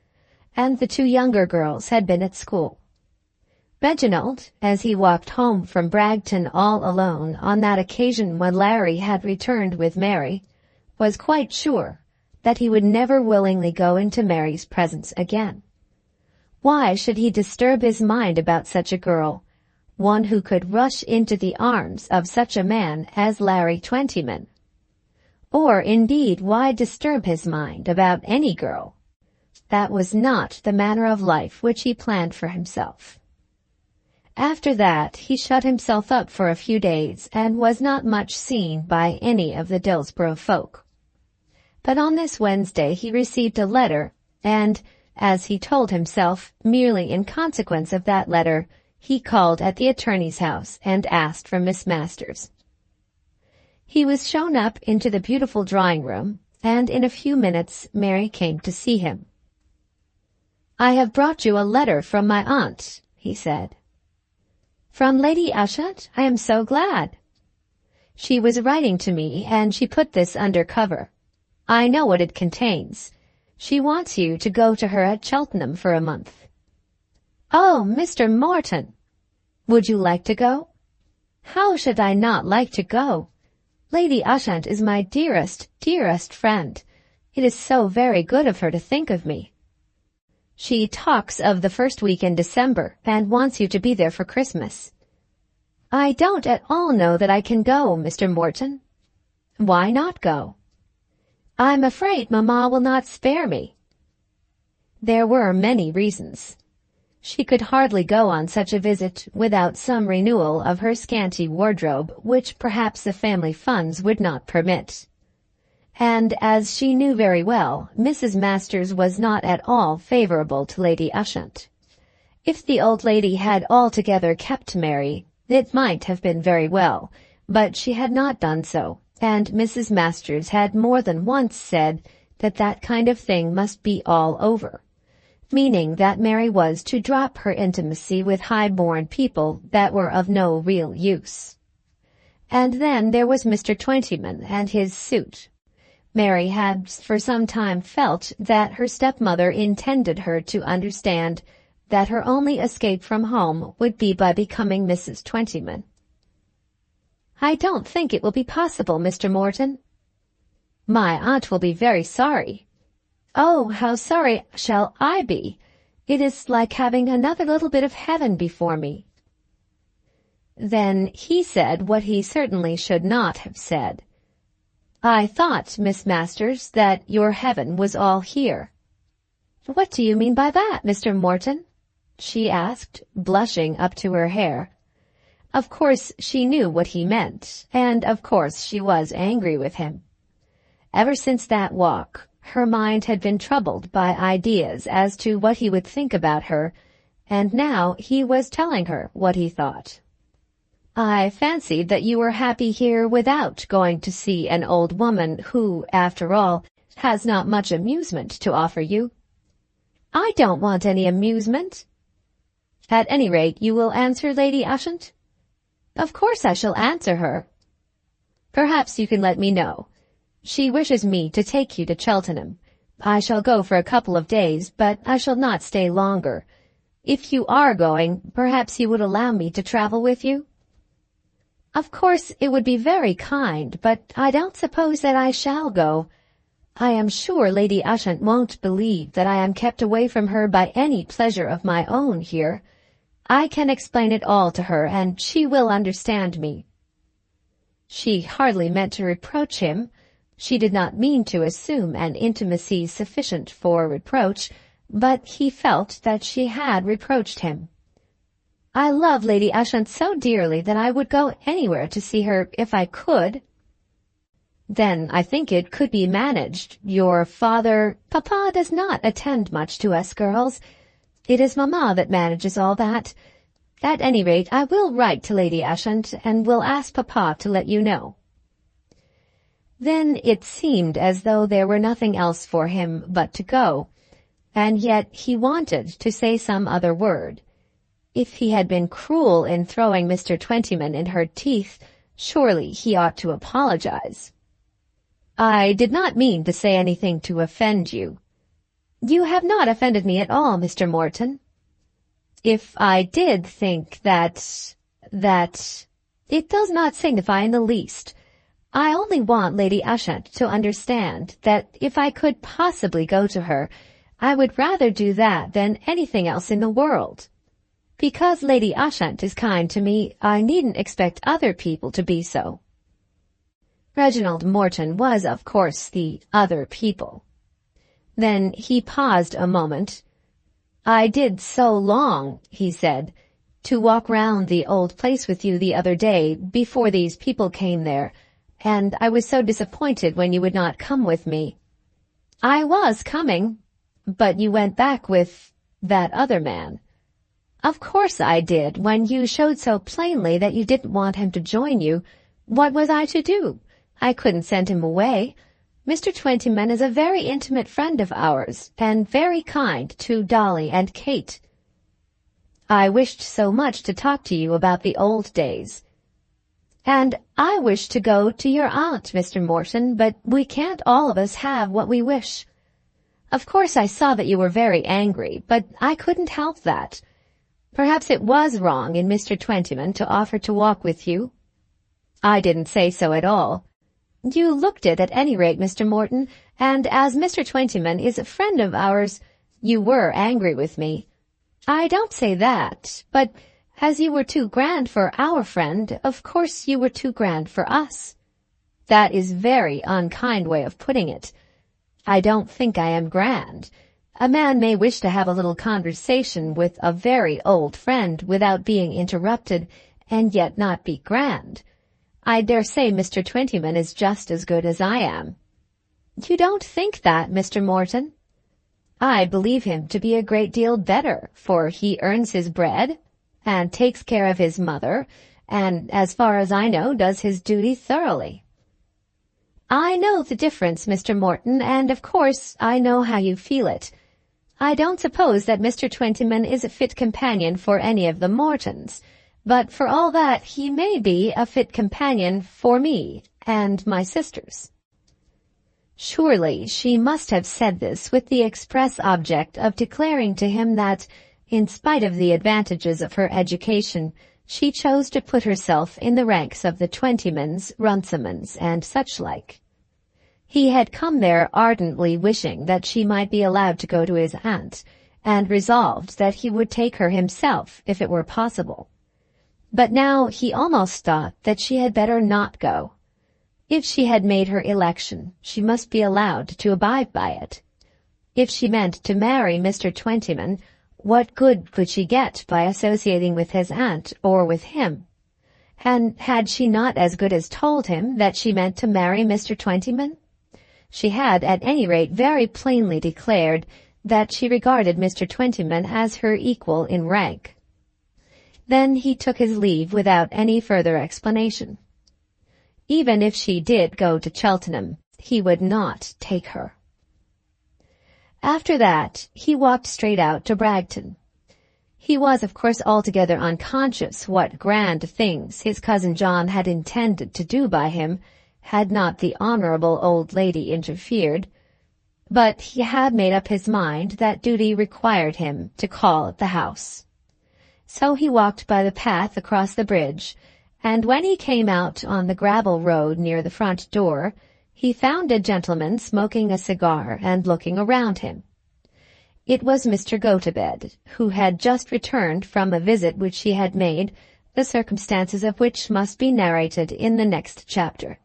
and the two younger girls had been at school. Reginald, as he walked home from Bragton all alone on that occasion when Larry had returned with Mary, was quite sure that he would never willingly go into Mary's presence again. Why should he disturb his mind about such a girl, one who could rush into the arms of such a man as Larry Twentyman? Or, indeed, why disturb his mind about any girl? That was not the manner of life which he planned for himself. After that, he shut himself up for a few days and was not much seen by any of the Dillsborough folk. But on this Wednesday he received a letter, and, as he told himself, merely in consequence of that letter, he called at the attorney's house and asked for Miss Masters. He was shown up into the beautiful drawing-room, and in a few minutes Mary came to see him. "I have brought you a letter from my aunt," he said. "From Lady Ushant? I am so glad. She was writing to me, and she put this under cover. I know what it contains. She wants you to go to her at Cheltenham for a month." "Oh, Mr. Morton! Would you like to go?" "How should I not like to go? Lady Ushant is my dearest, dearest friend. It is so very good of her to think of me. She talks of the first week in December and wants you to be there for Christmas." "I don't at all know that I can go, Mr. Morton." "Why not go?" "I'm afraid Mamma will not spare me." There were many reasons. She could hardly go on such a visit without some renewal of her scanty wardrobe, which perhaps the family funds would not permit. And, as she knew very well, Mrs. Masters was not at all favourable to Lady Ushant. If the old lady had altogether kept Mary, it might have been very well, but she had not done so, and Mrs. Masters had more than once said that that kind of thing must be all over, meaning that Mary was to drop her intimacy with high-born people that were of no real use. And then there was Mr. Twentyman and his suit. Mary had for some time felt that her stepmother intended her to understand that her only escape from home would be by becoming Mrs. Twentyman. "I don't think it will be possible, Mr. Morton." "My aunt will be very sorry." "Oh, how sorry shall I be? It is like having another little bit of heaven before me." Then he said what he certainly should not have said. "I thought, Miss Masters, that your heaven was all here." "What do you mean by that, Mr. Morton?" she asked, blushing up to her hair. Of course she knew what he meant, and of course she was angry with him. Ever since that walk, her mind had been troubled by ideas as to what he would think about her, and now he was telling her what he thought. "I fancied that you were happy here without going to see an old woman who, after all, has not much amusement to offer you." "I don't want any amusement." "At any rate, you will answer Lady Ushant?" "Of course I shall answer her." "Perhaps you can let me know. She wishes me to take you to Cheltenham. I shall go for a couple of days, but I shall not stay longer. If you are going, perhaps you would allow me to travel with you?" "Of course it would be very kind, but I don't suppose that I shall go. I am sure Lady Ushant won't believe that I am kept away from her by any pleasure of my own here. I can explain it all to her, and she will understand me." She hardly meant to reproach him. She did not mean to assume an intimacy sufficient for reproach, but he felt that she had reproached him. "I love Lady Ushant so dearly that I would go anywhere to see her if I could." "Then I think it could be managed. Your father—" "Papa does not attend much to us girls. It is Mamma that manages all that. At any rate, I will write to Lady Ushant, and will ask Papa to let you know." Then it seemed as though there were nothing else for him but to go, and yet he wanted to say some other word. If he had been cruel in throwing Mr. Twentyman in her teeth, Surely he ought to apologize. I did not mean to say anything to offend you. You have not offended me at all, Mr. Morton. If I did think that it does not signify in the least. I only want Lady Ushant to understand that if I could possibly go to her, I would rather do that than anything else in the world. Because Lady Ushant is kind to me, I needn't expect other people to be so. Reginald Morton was, of course, the other people. Then he paused a moment. I did so long, he said, to walk round the old place with you the other day before these people came there, and I was so disappointed when you would not come with me. I was coming, but you went back with that other man. Of course I did, when you showed so plainly that you didn't want him to join you. What was I to do? I couldn't send him away. Mr. Twentyman is a very intimate friend of ours, and very kind to Dolly and Kate. I wished so much to talk to you about the old days. And I wish to go to your aunt, Mr. Morton, but we can't all of us have what we wish. Of course I saw that you were very angry, but I couldn't help that. Perhaps it was wrong in Mr. Twentyman to offer to walk with you. I didn't say so at all. You looked it at any rate, Mr. Morton, and as Mr. Twentyman is a friend of ours, you were angry with me. I don't say that, but as you were too grand for our friend, of course you were too grand for us. That is very unkind way of putting it. I don't think I am grand. A man may wish to have a little conversation with a very old friend without being interrupted, and yet not be grand. I dare say Mr. Twentyman is just as good as I am. You don't think that, Mr. Morton? I believe him to be a great deal better, for he earns his bread, and takes care of his mother, and, as far as I know, does his duty thoroughly. I know the difference, Mr. Morton, and of course I know how you feel it. I don't suppose that Mr. Twentyman is a fit companion for any of the Mortons, but for all that he may be a fit companion for me and my sisters. Surely she must have said this with the express object of declaring to him that, in spite of the advantages of her education, she chose to put herself in the ranks of the Twentymans, Runcimans, and such like. He had come there ardently wishing that she might be allowed to go to his aunt, and resolved that he would take her himself if it were possible. But now he almost thought that she had better not go. If she had made her election, she must be allowed to abide by it. If she meant to marry Mr. Twentyman, what good could she get by associating with his aunt or with him? And had she not as good as told him that she meant to marry Mr. Twentyman? She had at any rate very plainly declared that she regarded Mr. Twentyman as her equal in rank. Then he took his leave without any further explanation. Even if she did go to Cheltenham, he would not take her. After that, he walked straight out to Bragton. He was, of course, altogether unconscious what grand things his cousin John had intended to do by him, had not the honourable old lady interfered. But he had made up his mind that duty required him to call at the house. So he walked by the path across the bridge, and when he came out on the gravel road near the front door, he found a gentleman smoking a cigar and looking around him. It was Mr. Gotobed, who had just returned from a visit which he had made, the circumstances of which must be narrated in the next chapter.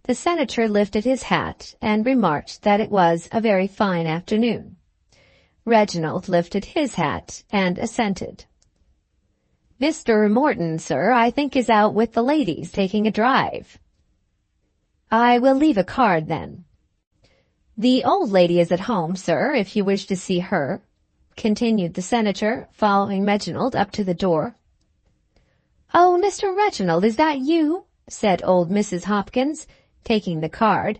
The senator lifted his hat and remarked that it was a very fine afternoon. Reginald lifted his hat and assented. "Mr. Morton, sir, I think is out with the ladies taking a drive." "I will leave a card, then." "The old lady is at home, sir, if you wish to see her," continued the senator, following Reginald up to the door. "Oh, Mr. Reginald, is that you?" said old Mrs. Hopkins, taking the card.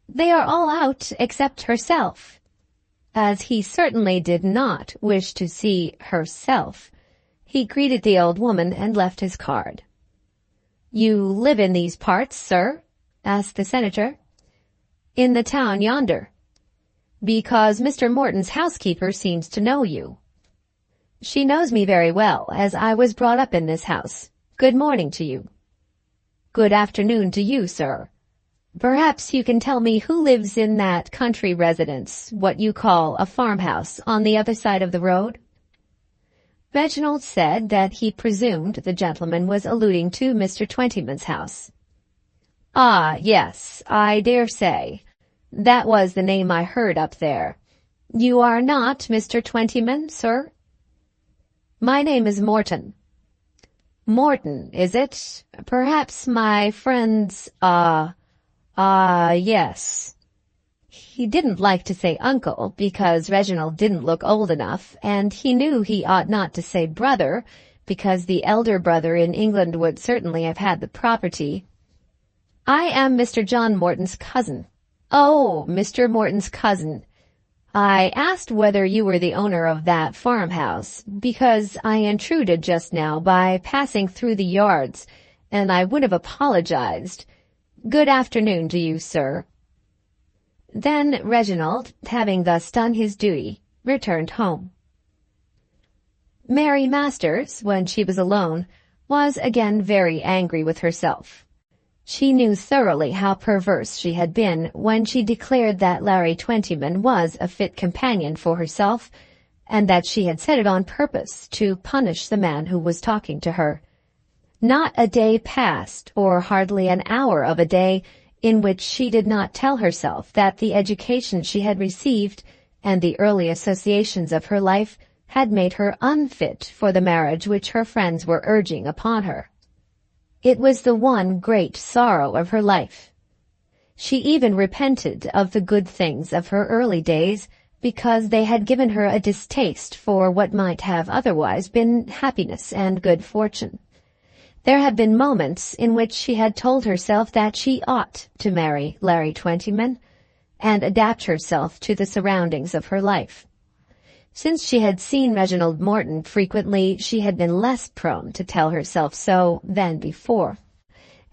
"They are all out except herself." As he certainly did not wish to see herself, he greeted the old woman and left his card. "You live in these parts, sir?" asked the senator. "In the town yonder." "Because Mr. Morton's housekeeper seems to know you." "She knows me very well, as I was brought up in this house. Good morning to you." "Good afternoon to you, sir. Perhaps you can tell me who lives in that country residence, what you call a farmhouse, on the other side of the road?" Reginald said that he presumed the gentleman was alluding to Mr. Twentyman's house. "Ah, yes, I dare say. That was the name I heard up there. You are not Mr. Twentyman, sir?" "My name is Morton." "Morton, is it? Perhaps my friend's, yes." He didn't like to say uncle, because Reginald didn't look old enough, and he knew he ought not to say brother, because the elder brother in England would certainly have had the property. "I am Mr. John Morton's cousin." "Oh, Mr. Morton's cousin. I asked whether you were the owner of that farmhouse, because I intruded just now by passing through the yards, and I would have apologized. Good afternoon to you, sir." Then Reginald, having thus done his duty, returned home. Mary Masters, when she was alone, was again very angry with herself. She knew thoroughly how perverse she had been when she declared that Larry Twentyman was a fit companion for herself, and that she had said it on purpose to punish the man who was talking to her. Not a day passed, or hardly an hour of a day, in which she did not tell herself that the education she had received and the early associations of her life had made her unfit for the marriage which her friends were urging upon her. It was the one great sorrow of her life. She even repented of the good things of her early days, because they had given her a distaste for what might have otherwise been happiness and good fortune. There had been moments in which she had told herself that she ought to marry Larry Twentyman, and adapt herself to the surroundings of her life. Since she had seen Reginald Morton frequently, she had been less prone to tell herself so than before.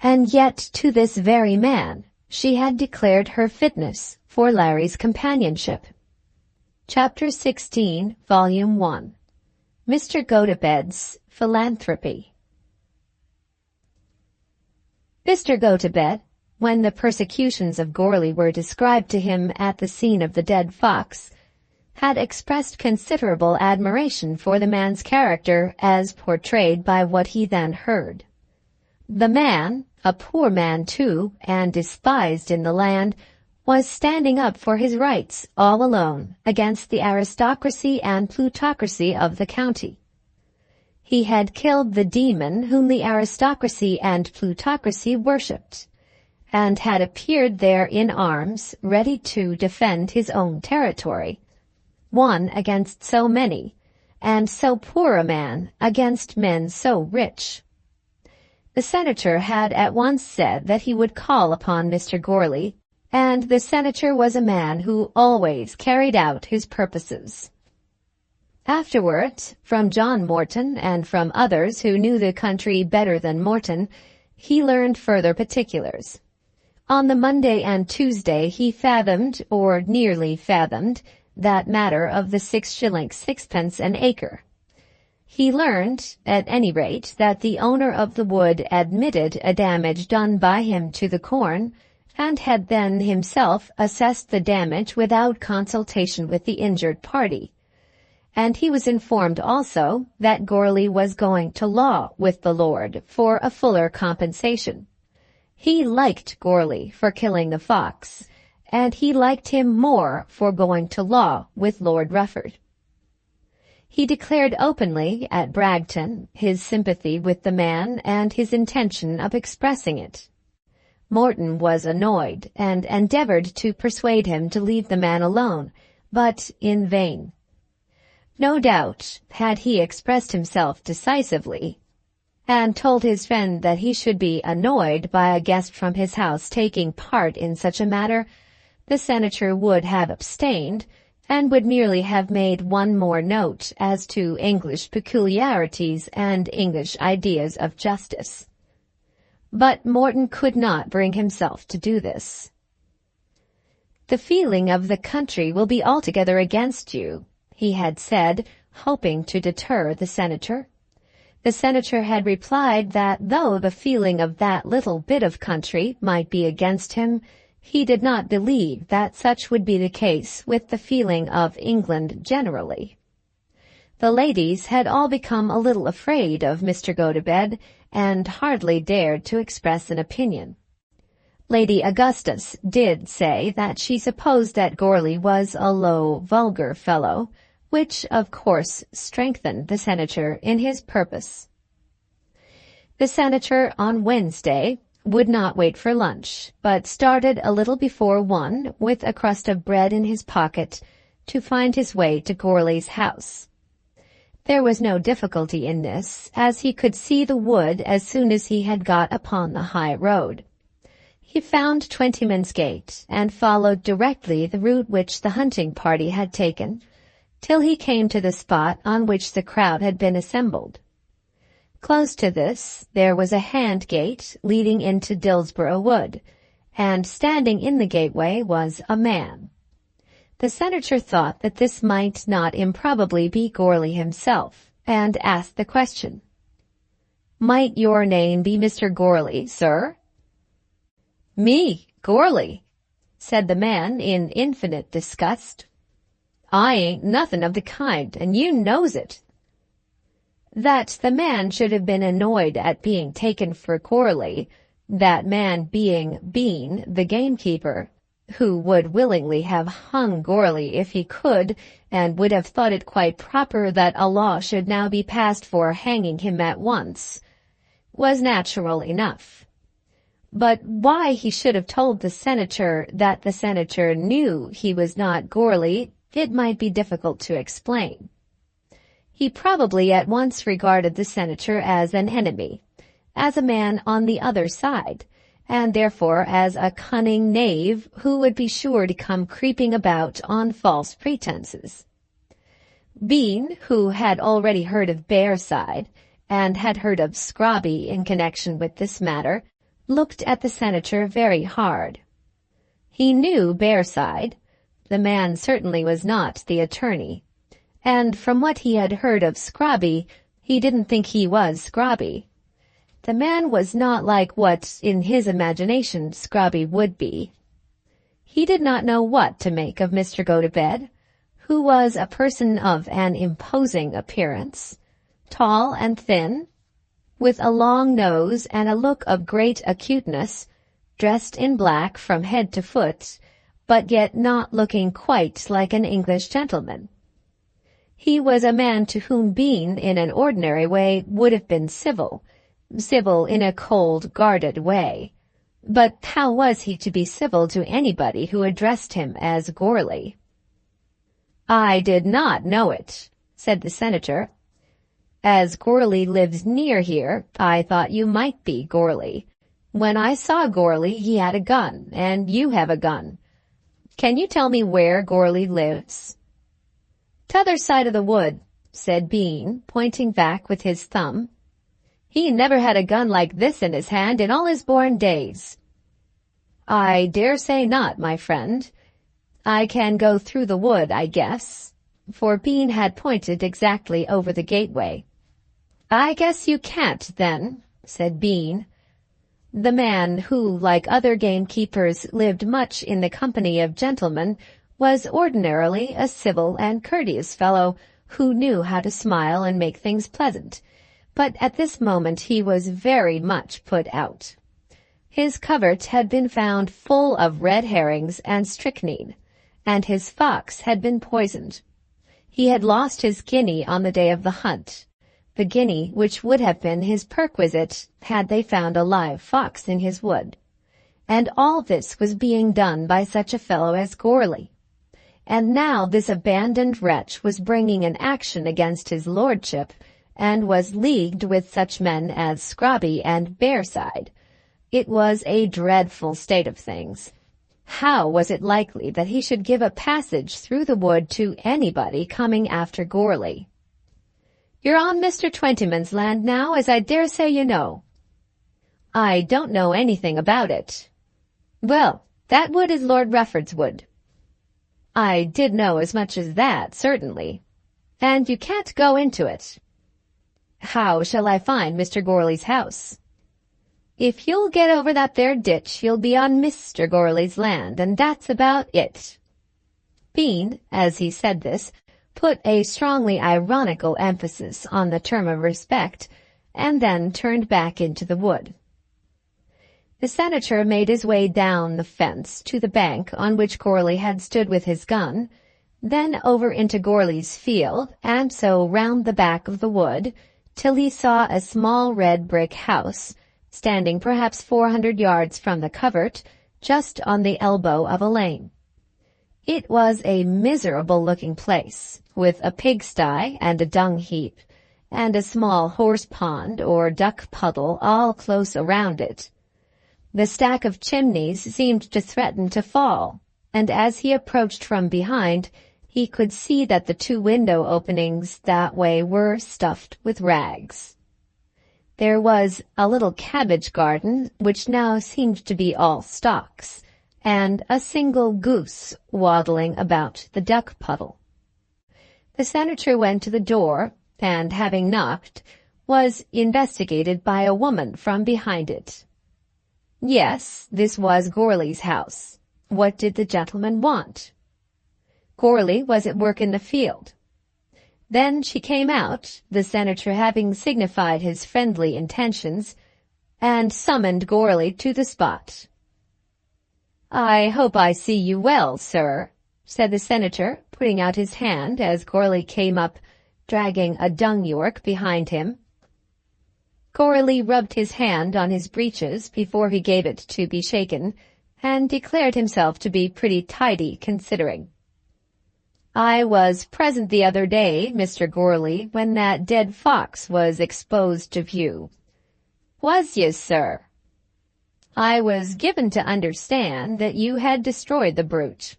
And yet to this very man she had declared her fitness for Larry's companionship. Chapter 16, Volume 1. Mr. Gotobed's Philanthropy. Mr. Gotobed, when the persecutions of Goarly were described to him at the scene of the dead fox, had expressed considerable admiration for the man's character as portrayed by what he then heard. The man, a poor man too, and despised in the land, was standing up for his rights all alone against the aristocracy and plutocracy of the county. He had killed the demon whom the aristocracy and plutocracy worshipped, and had appeared there in arms, ready to defend his own territory, one against so many, and so poor a man against men so rich. The senator had at once said that he would call upon Mr. Goarly, and the senator was a man who always carried out his purposes. Afterward, from John Morton and from others who knew the country better than Morton, he learned further particulars. On the Monday and Tuesday he fathomed, or nearly fathomed, that matter of the 6 shillings 6 an acre. He learned, at any rate, that the owner of the wood admitted a damage done by him to the corn, and had then himself assessed the damage without consultation with the injured party. And he was informed also that Goarly was going to law with the lord for a fuller compensation. He liked Goarly for killing the fox, and he liked him more for going to law with Lord Rufford. He declared openly at Bragton his sympathy with the man and his intention of expressing it. Morton was annoyed and endeavored to persuade him to leave the man alone, but in vain. No doubt, had he expressed himself decisively, and told his friend that he should be annoyed by a guest from his house taking part in such a matter, the senator would have abstained, and would merely have made one more note as to English peculiarities and English ideas of justice. But Morton could not bring himself to do this. "The feeling of the country will be altogether against you," he had said, hoping to deter the senator. The senator had replied that though the feeling of that little bit of country might be against him, he did not believe that such would be the case with the feeling of England generally. The ladies had all become a little afraid of Mr. Gotobed, and hardly dared to express an opinion. Lady Augustus did say that she supposed that Gourley was a low, vulgar fellow, which, of course, strengthened the senator in his purpose. The senator, on Wednesday, would not wait for lunch, but started a little before 1 with a crust of bread in his pocket to find his way to Gourley's house. There was no difficulty in this, as he could see the wood as soon as he had got upon the high road. He found Twentyman's Gate, and followed directly the route which the hunting party had taken, till he came to the spot on which the crowd had been assembled. Close to this there was a hand-gate leading into Dillsborough Wood, and standing in the gateway was a man. The senator thought that this might not improbably be Gourley himself, and asked the question, "Might your name be Mr. Gourley, sir?" "Me, Gourley," said the man in infinite disgust. "I ain't nothing of the kind, and you knows it." That the man should have been annoyed at being taken for Gourley, that man being Bean, the gamekeeper, who would willingly have hung Gourley if he could, and would have thought it quite proper that a law should now be passed for hanging him at once, was natural enough. But why he should have told the senator that the senator knew he was not Gourley, it might be difficult to explain. He probably at once regarded the senator as an enemy, as a man on the other side, and therefore as a cunning knave who would be sure to come creeping about on false pretenses. Bean, who had already heard of Bearside, and had heard of Scrobby in connection with this matter, looked at the senator very hard. He knew Bearside. The man certainly was not the attorney, and from what he had heard of Scrobby, he didn't think he was Scrobby. The man was not like what, in his imagination, Scrobby would be. He did not know what to make of Mr. Gotobed, who was a person of an imposing appearance, tall and thin, with a long nose and a look of great acuteness, dressed in black from head to foot, but yet not looking quite like an English gentleman. He was a man to whom Bean, in an ordinary way, would have been civil in a cold, guarded way. But how was he to be civil to anybody who addressed him as Gourley? "I did not know it," said the senator. "As Gourley lives near here, I thought you might be Gourley. When I saw Gourley, he had a gun, and you have a gun. Can you tell me where Gourley lives?" "T'other side of the wood," said Bean, pointing back with his thumb. "He never had a gun like this in his hand in all his born days." "I dare say not, my friend. I can go through the wood, I guess," for Bean had pointed exactly over the gateway. "I guess you can't, then," said Bean. The man, who, like other gamekeepers, lived much in the company of gentlemen, was ordinarily a civil and courteous fellow, who knew how to smile and make things pleasant, but at this moment he was very much put out. His covert had been found full of red herrings and strychnine, and his fox had been poisoned. He had lost his guinea on the day of the hunt, the guinea which would have been his perquisite had they found a live fox in his wood. And all this was being done by such a fellow as Gourley. And now this abandoned wretch was bringing an action against his lordship, and was leagued with such men as Scrobby and Bearside. It was a dreadful state of things. How was it likely that he should give a passage through the wood to anybody coming after Gourley? "You're on Mr. Twentyman's land now, as I dare say you know." I don't know anything about it. Well, that wood is Lord Rufford's wood. I did know as much as that, certainly. And you can't go into it. How shall I find Mr. Gourley's house? If you'll get over that there ditch, you'll be on Mr. Gourley's land, and that's about it. Bean, as he said this, put a strongly ironical emphasis on the term of respect, and then turned back into the wood. The senator made his way down the fence to the bank on which Gourley had stood with his gun, then over into Gourley's field, and so round the back of the wood, till he saw a small red brick house, standing perhaps 400 yards from the covert, just on the elbow of a lane. It was a miserable-looking place, with a pigsty and a dung-heap, and a small horse-pond or duck-puddle all close around it. The stack of chimneys seemed to threaten to fall, and as he approached from behind, he could see that the 2 window openings that way were stuffed with rags. There was a little cabbage garden, which now seemed to be all stalks, and a single goose waddling about the duck puddle. The senator went to the door, and having knocked, was investigated by a woman from behind it. Yes, this was Gourley's house. What did the gentleman want? Gourley was at work in the field. Then she came out, the senator having signified his friendly intentions, and summoned Gourley to the spot. "I hope I see you well, sir," said the senator, putting out his hand as Gourley came up, dragging a dung-york behind him. Gourley rubbed his hand on his breeches before he gave it to be shaken, and declared himself to be pretty tidy considering. "I was present the other day, Mr. Gourley, when that dead fox was exposed to view." "Was you, sir?" "I was given to understand that you had destroyed the brute."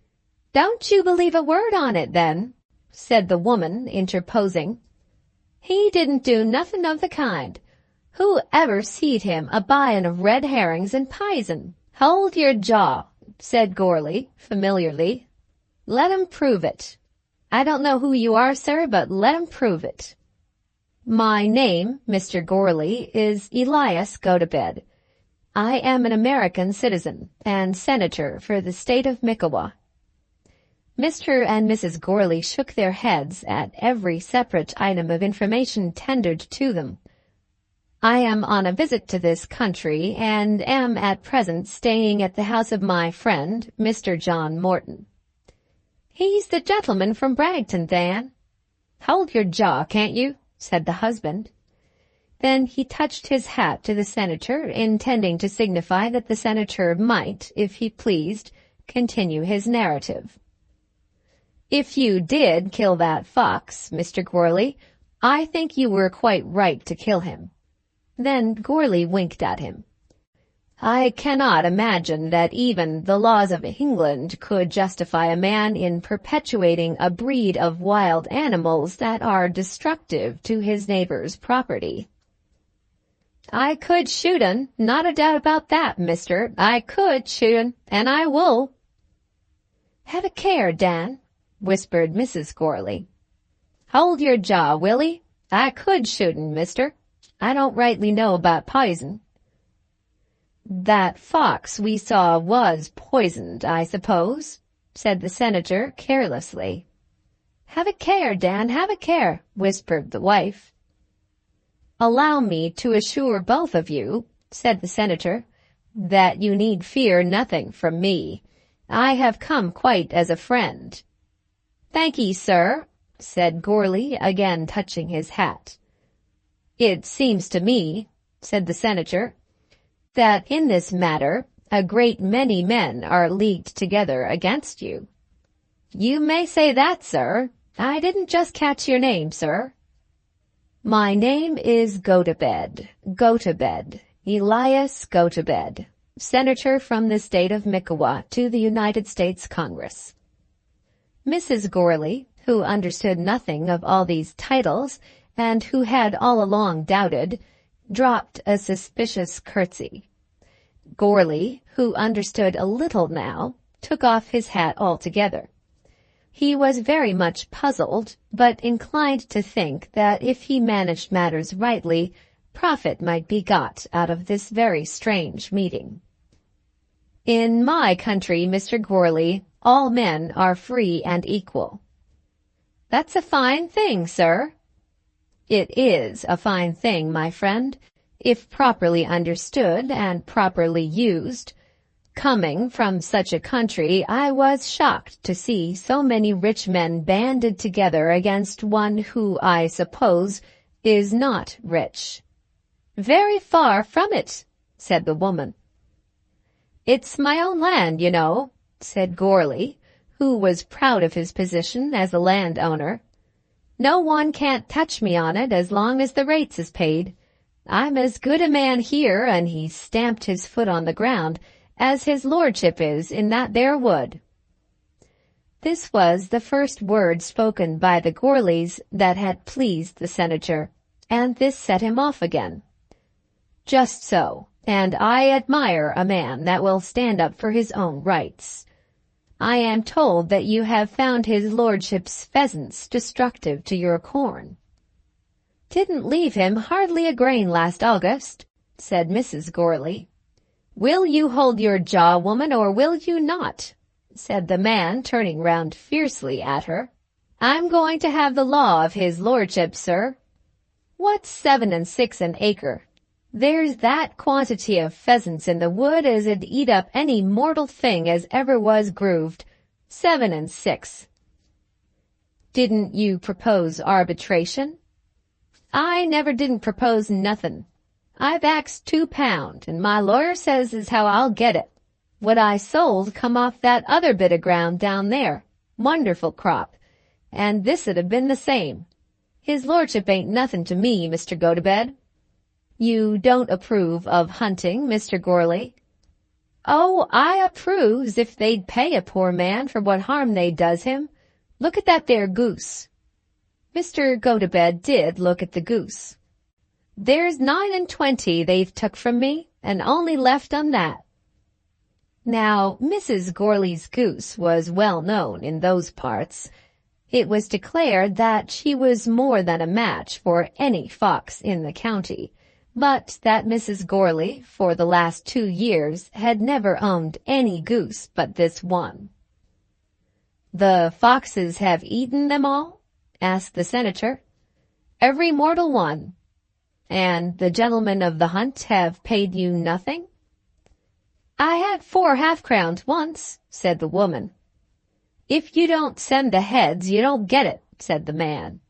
"Don't you believe a word on it, then," said the woman, interposing. "He didn't do nothing of the kind. Who ever seed him a-buyin' of red herrings and pison?" "Hold your jaw," said Gourley, familiarly. "Let 'em prove it. I don't know who you are, sir, but let 'em prove it." "My name, Mr. Gourley, is Elias Gotobed. I am an American citizen and senator for the state of Mickewa." Mr. and Mrs. Gourley shook their heads at every separate item of information tendered to them. "I am on a visit to this country, and am at present staying at the house of my friend, Mr. John Morton." "He's the gentleman from Bragton, then." "Hold your jaw, can't you?" said the husband. Then he touched his hat to the senator, intending to signify that the senator might, if he pleased, continue his narrative. "If you did kill that fox, Mr. Gourley, I think you were quite right to kill him." Then Gourley winked at him. "I cannot imagine that even the laws of England could justify a man in perpetuating a breed of wild animals that are destructive to his neighbor's property." "I could shoot 'un, not a doubt about that, mister. I could shoot 'un, and I will." "Have a care, Dan," whispered Mrs. Gourley. "Hold your jaw, Willie. I could shoot 'un, mister. I don't rightly know about poison." "That fox we saw was poisoned, I suppose," said the senator carelessly. "Have a care, Dan, have a care," whispered the wife. "Allow me to assure both of you," said the senator, "that you need fear nothing from me. I have come quite as a friend." "Thank'ee, sir," said Gourley, again touching his hat. "It seems to me," said the senator, "that in this matter a great many men are leagued together against you." "You may say that, sir. I didn't just catch your name, sir." "My name is Gotobed, Elias Gotobed, senator from the state of Mickewa to the United States Congress." Mrs. Gourley, who understood nothing of all these titles, and who had all along doubted, dropped a suspicious curtsy, Gourley, who understood a little now, took off his hat altogether. He was very much puzzled, but inclined to think that if he managed matters rightly, profit might be got out of this very strange meeting. "In my country, Mr. Gourley, all men are free and equal." "That's a fine thing, sir." "It is a fine thing, my friend, if properly understood and properly used. Coming from such a country, I was shocked to see so many rich men banded together against one who, I suppose, is not rich." "Very far from it," said the woman. "It's my own land, you know," said Gourley, who was proud of his position as a landowner. "No one can't touch me on it as long as the rates is paid. I'm as good a man here," and he stamped his foot on the ground, "as his lordship is in that there wood." This was the first word spoken by the Gourleys that had pleased the senator, and this set him off again. "Just so, and I admire a man that will stand up for his own rights. I am told that you have found his lordship's pheasants destructive to your corn." "Didn't leave him hardly a grain last August," said Mrs. Gourley. "Will you hold your jaw, woman, or will you not?" said the man, turning round fiercely at her. "I'm going to have the law of his lordship, sir. What's 7 and 6 an acre? There's that quantity of pheasants in the wood as 'd eat up any mortal thing as ever was grooved. 7 and 6. "Didn't you propose arbitration?" "I never didn't propose nothin'. I've axed £2, and my lawyer says as how I'll get it. What I sold come off that other bit of ground down there. Wonderful crop. And this 'd have been the same. His lordship ain't nothin' to me, Mr. Gotobed." "You don't approve of hunting, Mr. Gourley?" "Oh, I approves if they'd pay a poor man for what harm they does him. Look at that there goose." Mr. Gotobed did look at the goose. "There's 9 and 20 they've took from me, and only left on that." Now, Mrs. Gourley's goose was well known in those parts. It was declared that she was more than a match for any fox in the county, but that Mrs. Gourley, for the last 2 years, had never owned any goose but this one. "The foxes have eaten them all?" asked the senator. "Every mortal one." "And the gentlemen of the hunt have paid you nothing?" "I had 4 half-crowns once," said the woman. "If you don't send the heads, you don't get it," said the man.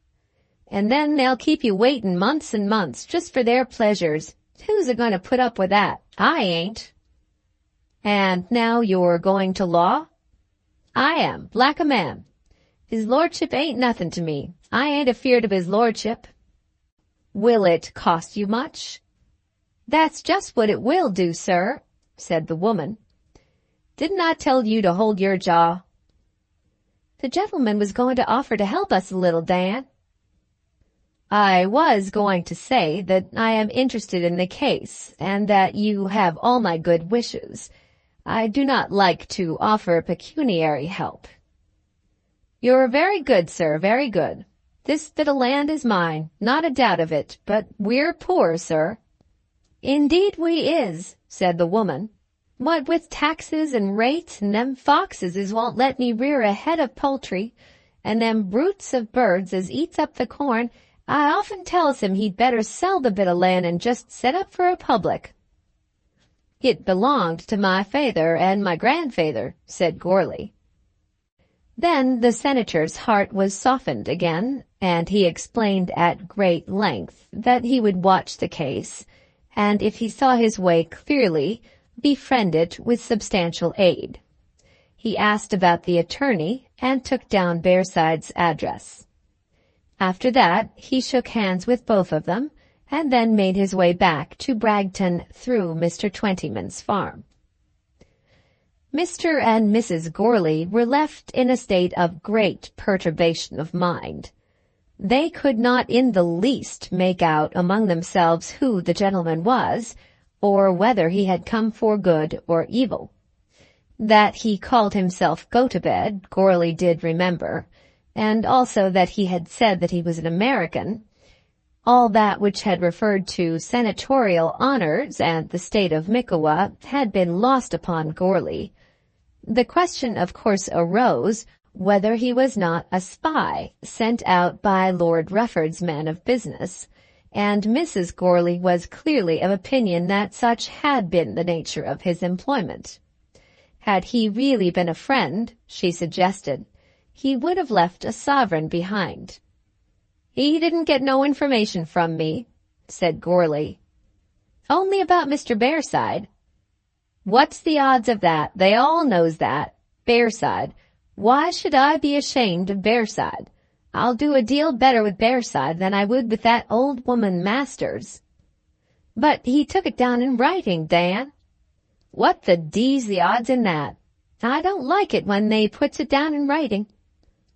"And then they'll keep you waiting months and months just for their pleasures. Who's a-going to put up with that? I ain't." "And now you're going to law?" "I am, black a man. His lordship ain't nothing to me. I ain't afeard of his lordship." "Will it cost you much?" "That's just what it will do, sir," said the woman. "Didn't I tell you to hold your jaw?" "The gentleman was going to offer to help us a little, Dan." "I was going to say that I am interested in the case, and that you have all my good wishes. I do not like to offer pecuniary help." "You're very good, sir, very good. This bit of land is mine, not a doubt of it, but we're poor, sir." "Indeed we is," said the woman. "What with taxes and rates, and them foxes as won't let me rear a head of poultry, and them brutes of birds as eats up the corn, I often tells him he'd better sell the bit of land and just set up for a public." "It belonged to my father and my grandfather," said Gourley. Then the senator's heart was softened again, and he explained at great length that he would watch the case, and if he saw his way clearly, befriend it with substantial aid. He asked about the attorney and took down Bearside's address. After that, he shook hands with both of them, and then made his way back to Bragton through Mr. Twentyman's farm. Mr. and Mrs. Gourley were left in a state of great perturbation of mind. They could not in the least make out among themselves who the gentleman was, or whether he had come for good or evil. That he called himself Gotobed, Gourley did remember, and also that he had said that he was an American. All that which had referred to senatorial honors and the state of Mickewa had been lost upon Gourley. The question of course arose whether he was not a spy sent out by Lord Rufford's man of business, and Mrs. Gourley was clearly of opinion that such had been the nature of his employment. Had he really been a friend, she suggested, he would have left a sovereign behind. "He didn't get no information from me," said Gourley. "Only about Mr. Bearside." "What's the odds of that? They all knows that. Bearside. Why should I be ashamed of Bearside? I'll do a deal better with Bearside than I would with that old woman Masters." "But he took it down in writing, Dan." "What the D's the odds in that? I don't like it when they puts it down in writing."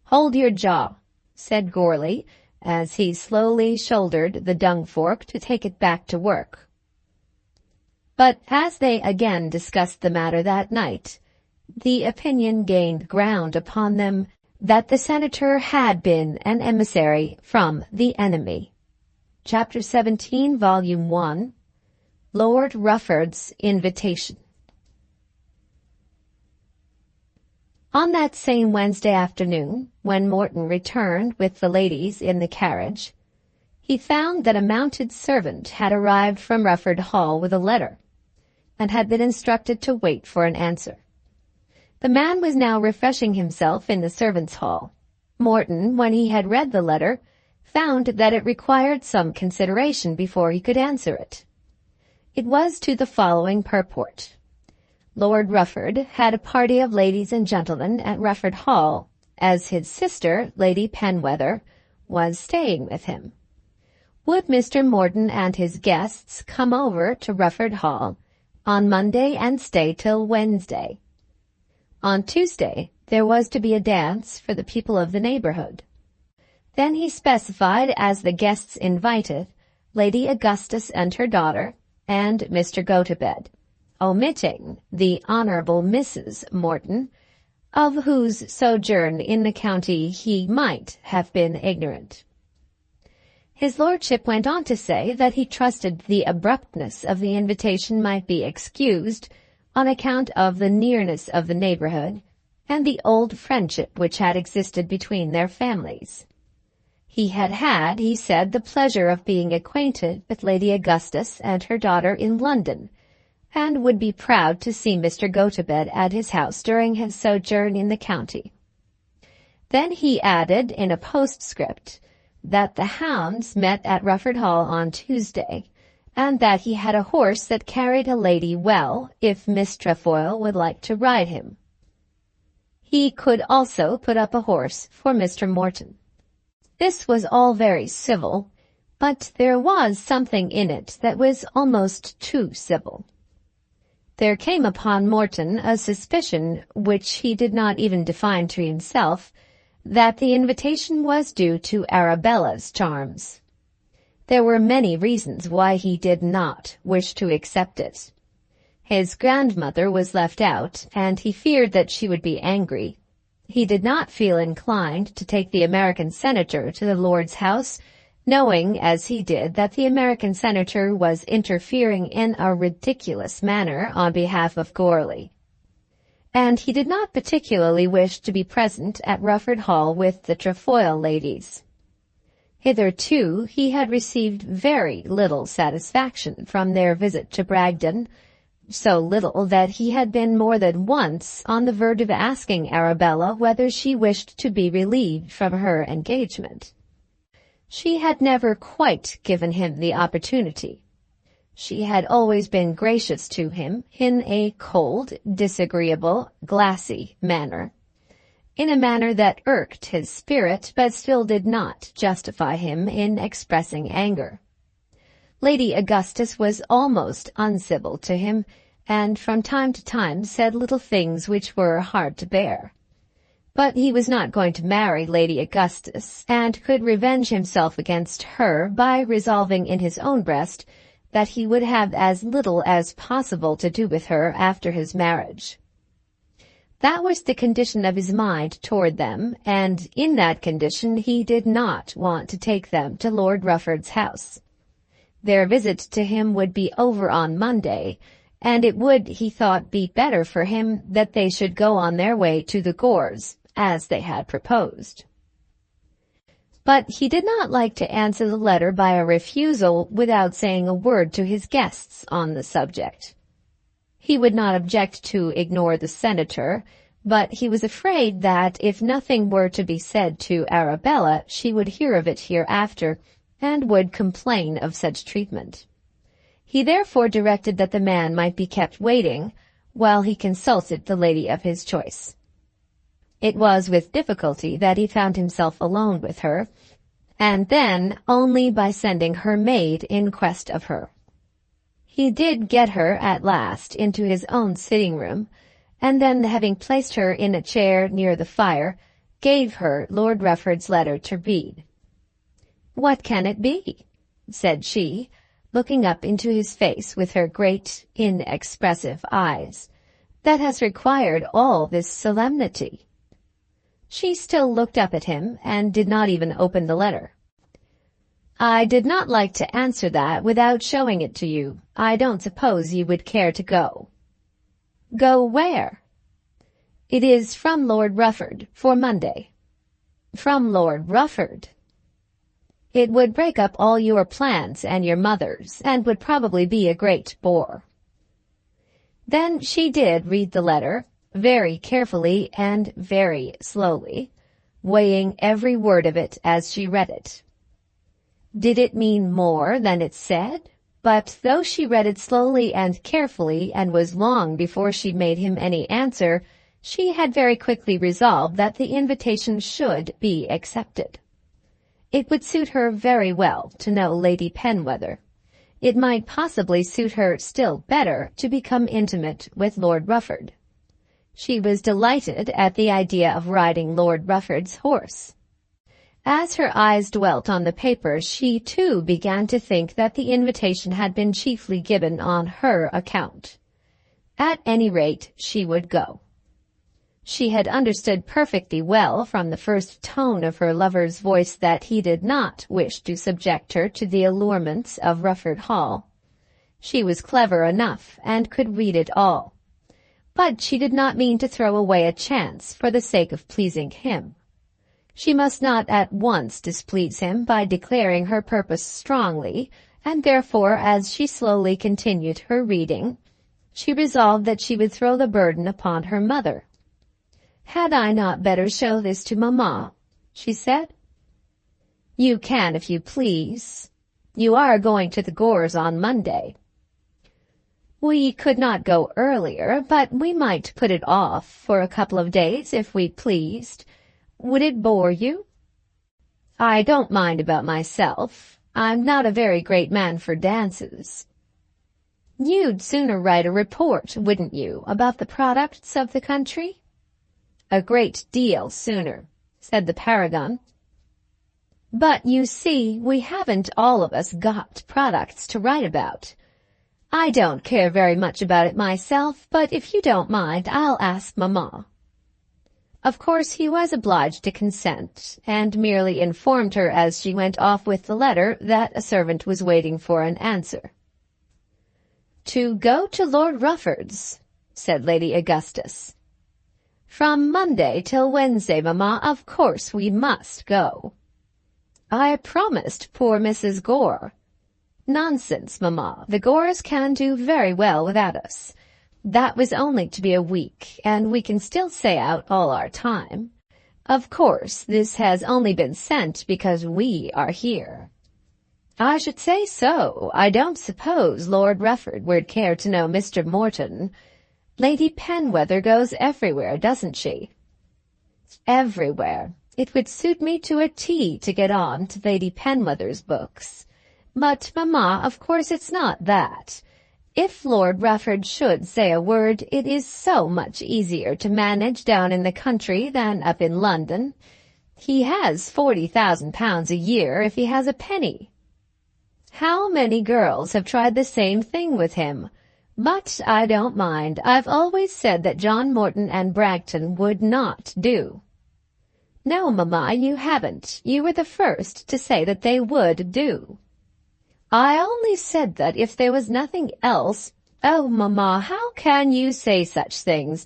"Hold your jaw," said Gourley, as he slowly shouldered the dung fork to take it back to work. But as they again discussed the matter that night, the opinion gained ground upon them that the senator had been an emissary from the enemy. Chapter 17, Volume 1, Lord Rufford's Invitation. On that same Wednesday afternoon, when Morton returned with the ladies in the carriage, he found that a mounted servant had arrived from Rufford Hall with a letter, and had been instructed to wait for an answer. The man was now refreshing himself in the servants' hall. Morton, when he had read the letter, found that it required some consideration before he could answer it. It was to the following purport. Lord Rufford had a party of ladies and gentlemen at Rufford Hall, as his sister, Lady Penwether, was staying with him. Would Mr. Morton and his guests come over to Rufford Hall on Monday and stay till Wednesday? On Tuesday there was to be a dance for the people of the neighbourhood. Then he specified as the guests invited Lady Augustus and her daughter, and Mr. Gotobed, omitting the Honourable Mrs. Morton, of whose sojourn in the county he might have been ignorant. His lordship went on to say that he trusted the abruptness of the invitation might be excused on account of the nearness of the neighbourhood and the old friendship which had existed between their families. He had, he said, the pleasure of being acquainted with Lady Augustus and her daughter in London, and would be proud to see Mr. Gotobed at his house during his sojourn in the county. Then he added in a postscript that the hounds met at Rufford Hall on Tuesday, and that he had a horse that carried a lady well, if Miss Trefoil would like to ride him. He could also put up a horse for Mr. Morton. This was all very civil, but there was something in it that was almost too civil. There came upon Morton a suspicion, which he did not even define to himself, that the invitation was due to Arabella's charms. There were many reasons why he did not wish to accept it. His grandmother was left out, and he feared that she would be angry. He did not feel inclined to take the American senator to the Lord's house, knowing, as he did, that the American senator was interfering in a ridiculous manner on behalf of Gourley. And he did not particularly wish to be present at Rufford Hall with the Trefoil ladies. Hitherto he had received very little satisfaction from their visit to Bragton, so little that he had been more than once on the verge of asking Arabella whether she wished to be relieved from her engagement. She had never quite given him the opportunity. She had always been gracious to him in a cold, disagreeable, glassy manner, in a manner that irked his spirit but still did not justify him in expressing anger. Lady Augustus was almost uncivil to him, and from time to time said little things which were hard to bear. But he was not going to marry Lady Augustus, and could revenge himself against her by resolving in his own breast that he would have as little as possible to do with her after his marriage. That was the condition of his mind toward them, and in that condition he did not want to take them to Lord Rufford's house. Their visit to him would be over on Monday, and it would, he thought, be better for him that they should go on their way to the Gores, as they had proposed. But he did not like to answer the letter by a refusal without saying a word to his guests on the subject. He would not object to ignore the senator, but he was afraid that if nothing were to be said to Arabella, she would hear of it hereafter, and would complain of such treatment. He therefore directed that the man might be kept waiting, while he consulted the lady of his choice. It was with difficulty that he found himself alone with her, and then only by sending her maid in quest of her. He did get her at last into his own sitting-room, and then, having placed her in a chair near the fire, gave her Lord Rufford's letter to read. "What can it be?" said she, looking up into his face with her great, inexpressive eyes, "that has required all this solemnity?" She still looked up at him, and did not even open the letter. "I did not like to answer that without showing it to you. I don't suppose you would care to go." "Go where?" "It is from Lord Rufford, for Monday." "From Lord Rufford?" "It would break up all your plans and your mother's, and would probably be a great bore." Then she did read the letter, very carefully and very slowly, weighing every word of it as she read it. Did it mean more than it said? But though she read it slowly and carefully, and was long before she made him any answer, she had very quickly resolved that the invitation should be accepted. It would suit her very well to know Lady Penwether. It might possibly suit her still better to become intimate with Lord Rufford. She was delighted at the idea of riding Lord Rufford's horse. As her eyes dwelt on the paper, she too began to think that the invitation had been chiefly given on her account. At any rate, she would go. She had understood perfectly well from the first tone of her lover's voice that he did not wish to subject her to the allurements of Rufford Hall. She was clever enough, and could read it all. But she did not mean to throw away a chance for the sake of pleasing him. She must not at once displease him by declaring her purpose strongly, and therefore, as she slowly continued her reading, she resolved that she would throw the burden upon her mother. "Had I not better show this to Mamma?" she said. "You can if you please. You are going to the Gores on Monday." "We could not go earlier, but we might put it off for a couple of days if we pleased. Would it bore you?" "I don't mind about myself. I'm not a very great man for dances." "You'd sooner write a report, wouldn't you, about the products of the country?" "A great deal sooner," said the paragon. "But you see, we haven't all of us got products to write about. I don't care very much about it myself, but if you don't mind, I'll ask Mamma." Of course he was obliged to consent, and merely informed her as she went off with the letter that a servant was waiting for an answer. "To go to Lord Rufford's," said Lady Augustus. "From Monday till Wednesday, Mamma, of course we must go." "I promised poor Mrs. Gore." "Nonsense, Mamma, the Gores can do very well without us. That was only to be a week, and we can still stay out all our time. Of course, this has only been sent because we are here." "I should say so. I don't suppose Lord Rufford would care to know Mr. Morton. Lady Penwether goes everywhere, doesn't she?" "Everywhere. It would suit me to a T to get on to Lady Penwether's books. But, Mamma, of course it's not that. If Lord Rufford should say a word, it is so much easier to manage down in the country than up in London. He has £40,000 a year if he has a penny." How many girls have tried the same thing with him? But I don't mind. I've always said that John Morton and Bragton would not do." "No, Mamma, you haven't. You were the first to say that they would do." "I only said that if there was nothing else—" "Oh, Mamma, how can you say such things?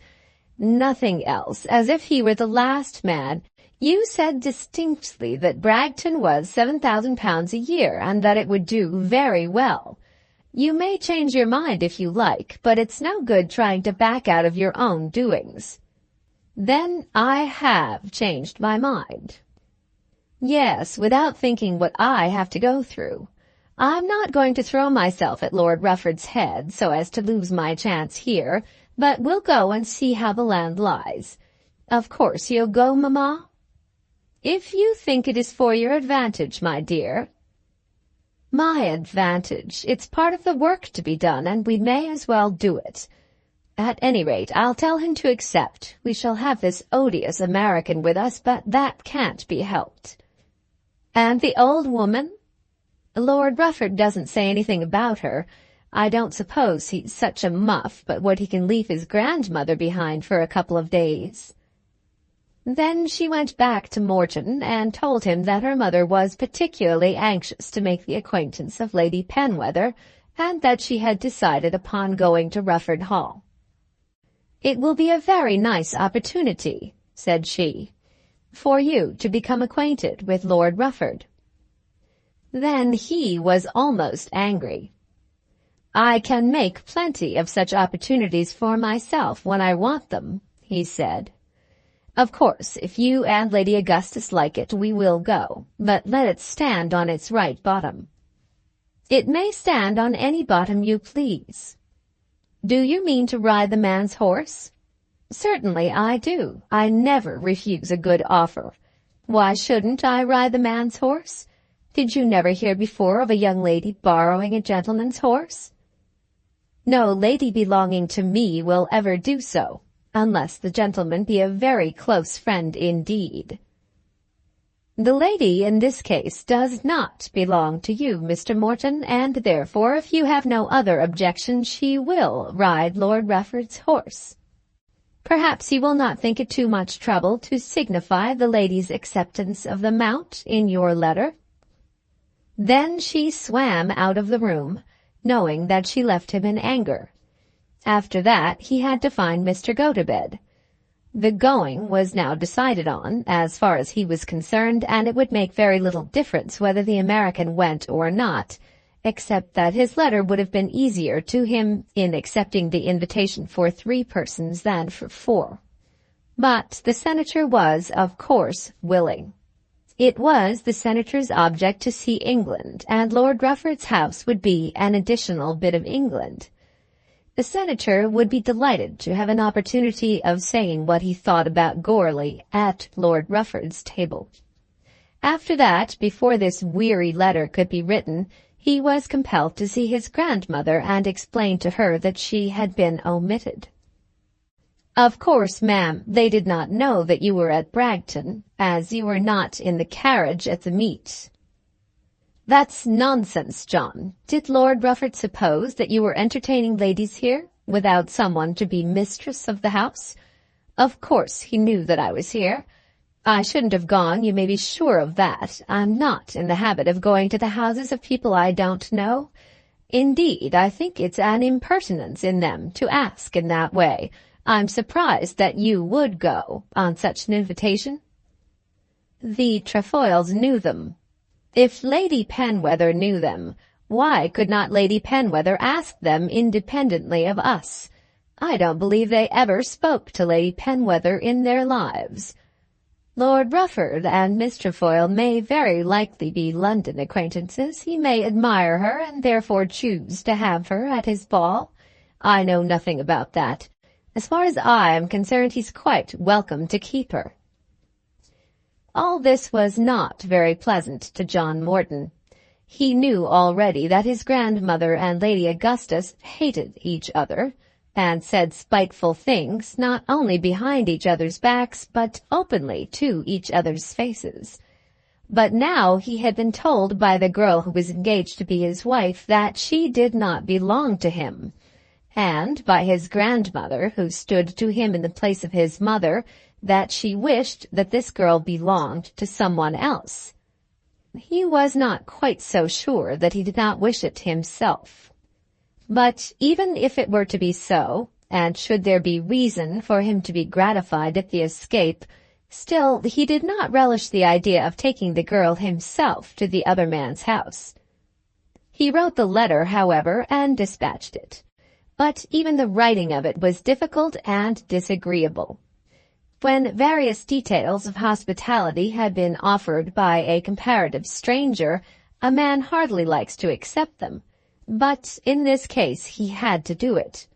Nothing else, as if he were the last man. You said distinctly that Bragton was £7,000 a year, and that it would do very well. You may change your mind if you like, but it's no good trying to back out of your own doings." "Then I have changed my mind." "Yes, without thinking what I have to go through. I'm not going to throw myself at Lord Rufford's head so as to lose my chance here, but we'll go and see how the land lies. Of course you'll go, Mamma?" "If you think it is for your advantage, my dear." "My advantage? It's part of the work to be done, and we may as well do it. At any rate, I'll tell him to accept. We shall have this odious American with us, but that can't be helped." "And the old woman?" "Lord Rufford doesn't say anything about her. I don't suppose he's such a muff but what he can leave his grandmother behind for a couple of days." Then she went back to Morton and told him that her mother was particularly anxious to make the acquaintance of Lady Penwether, and that she had decided upon going to Rufford Hall. "It will be a very nice opportunity," said she, "for you to become acquainted with Lord Rufford." Then he was almost angry. "I can make plenty of such opportunities for myself when I want them," he said. "Of course, if you and Lady Augustus like it, we will go, but let it stand on its right bottom." "It may stand on any bottom you please." "Do you mean to ride the man's horse?" "Certainly I do. I never refuse a good offer. Why shouldn't I ride the man's horse? Did you never hear before of a young lady borrowing a gentleman's horse?" "No lady belonging to me will ever do so, unless the gentleman be a very close friend indeed." "The lady in this case does not belong to you, Mr. Morton, and therefore, if you have no other objection, she will ride Lord Rufford's horse. Perhaps you will not think it too much trouble to signify the lady's acceptance of the mount in your letter." Then she swam out of the room, knowing that she left him in anger. After that he had to find Mr. Gotobed. The going was now decided on, as far as he was concerned, and it would make very little difference whether the American went or not, except that his letter would have been easier to him in accepting the invitation for 3 persons than for 4. But the senator was, of course, willing. It was the senator's object to see England, and Lord Rufford's house would be an additional bit of England. The senator would be delighted to have an opportunity of saying what he thought about Goarly at Lord Rufford's table. After that, before this weary letter could be written, he was compelled to see his grandmother and explain to her that she had been omitted. "Of course, ma'am, they did not know that you were at Bragton, as you were not in the carriage at the meet." "That's nonsense, John. Did Lord Rufford suppose that you were entertaining ladies here, without someone to be mistress of the house? Of course he knew that I was here. I shouldn't have gone, you may be sure of that. I'm not in the habit of going to the houses of people I don't know. Indeed, I think it's an impertinence in them to ask in that way. I'm surprised that you would go on such an invitation." "The Trefoils knew them." "If Lady Penwether knew them, why could not Lady Penwether ask them independently of us? I don't believe they ever spoke to Lady Penwether in their lives. Lord Rufford and Miss Trefoil may very likely be London acquaintances. He may admire her and therefore choose to have her at his ball. I know nothing about that. As far as I am concerned, he's quite welcome to keep her." All this was not very pleasant to John Morton. He knew already that his grandmother and Lady Augustus hated each other, and said spiteful things not only behind each other's backs, but openly to each other's faces. But now he had been told by the girl who was engaged to be his wife that she did not belong to him, and by his grandmother, who stood to him in the place of his mother, that she wished that this girl belonged to someone else. He was not quite so sure that he did not wish it himself. But even if it were to be so, and should there be reason for him to be gratified at the escape, still he did not relish the idea of taking the girl himself to the other man's house. He wrote the letter, however, and dispatched it. But even the writing of it was difficult and disagreeable. When various details of hospitality had been offered by a comparative stranger, a man hardly likes to accept them. But in this case he had to do it.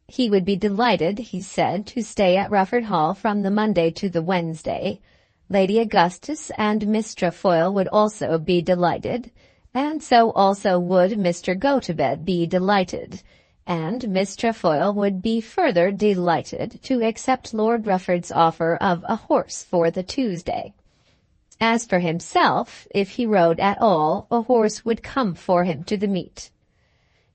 He would be delighted, he said, to stay at Rufford Hall from the Monday to the Wednesday. Lady Augustus and Miss Trefoil would also be delighted, and so also would Mr. Gotobed be delighted, and Miss Trefoil would be further delighted to accept Lord Rufford's offer of a horse for the Tuesday. As for himself, if he rode at all, a horse would come for him to the meet.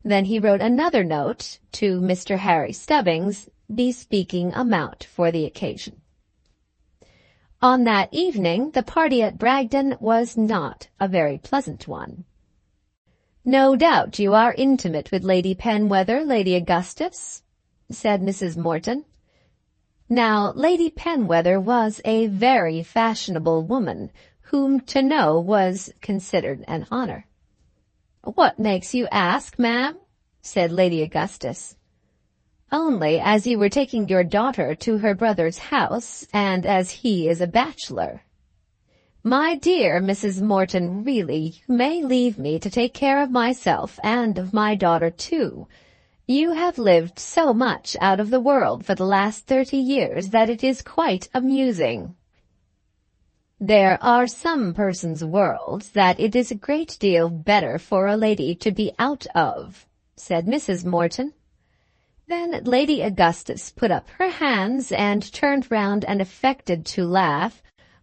Then he wrote another note to Mr. Harry Stubbings, bespeaking a mount for the occasion. On that evening, the party at Bragton was not a very pleasant one. "No doubt you are intimate with Lady Penwether, Lady Augustus," said Mrs. Morton. Now, Lady Penwether was a very fashionable woman, whom to know was considered an honor. "What makes you ask, ma'am?" said Lady Augustus. "Only as you were taking your daughter to her brother's house, and as he is a bachelor." "My dear Mrs. Morton, really, you may leave me to take care of myself and of my daughter too. You have lived so much out of the world for the last 30 years that it is quite amusing." "There are some persons' worlds that it is a great deal better for a lady to be out of," said Mrs. Morton. Then Lady Augustus put up her hands and turned round and affected to laugh,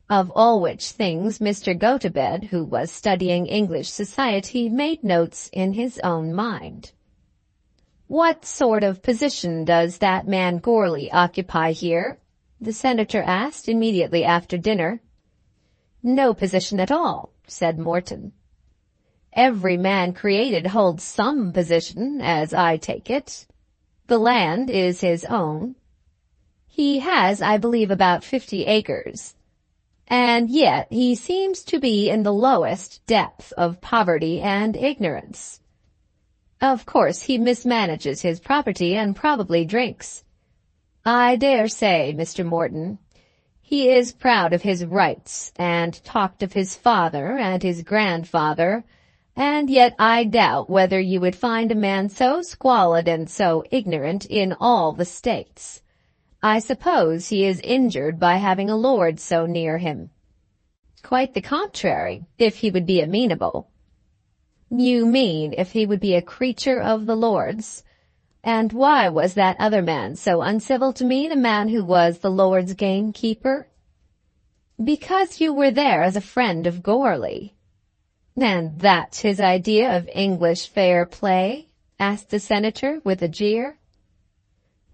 of all which things Mr. Gotobed, who was studying English society, made notes in his own mind. "What sort of position does that man Goarly occupy here?" the senator asked immediately after dinner. "No position at all," said Morton. "Every man created holds some position, as I take it. The land is his own. He has, I believe, about 50 acres. And yet he seems to be in the lowest depth of poverty and ignorance. Of course he mismanages his property and probably drinks. I dare say, Mr. Morton, he is proud of his rights, and talked of his father and his grandfather, and yet I doubt whether you would find a man so squalid and so ignorant in all the States. I suppose he is injured by having a lord so near him." "Quite the contrary, if he would be amenable." "You mean if he would be a creature of the Lord's? And why was that other man so uncivil to me, the man who was the Lord's gamekeeper?" "Because you were there as a friend of Goarly." "And that's his idea of English fair play?" asked the senator with a jeer.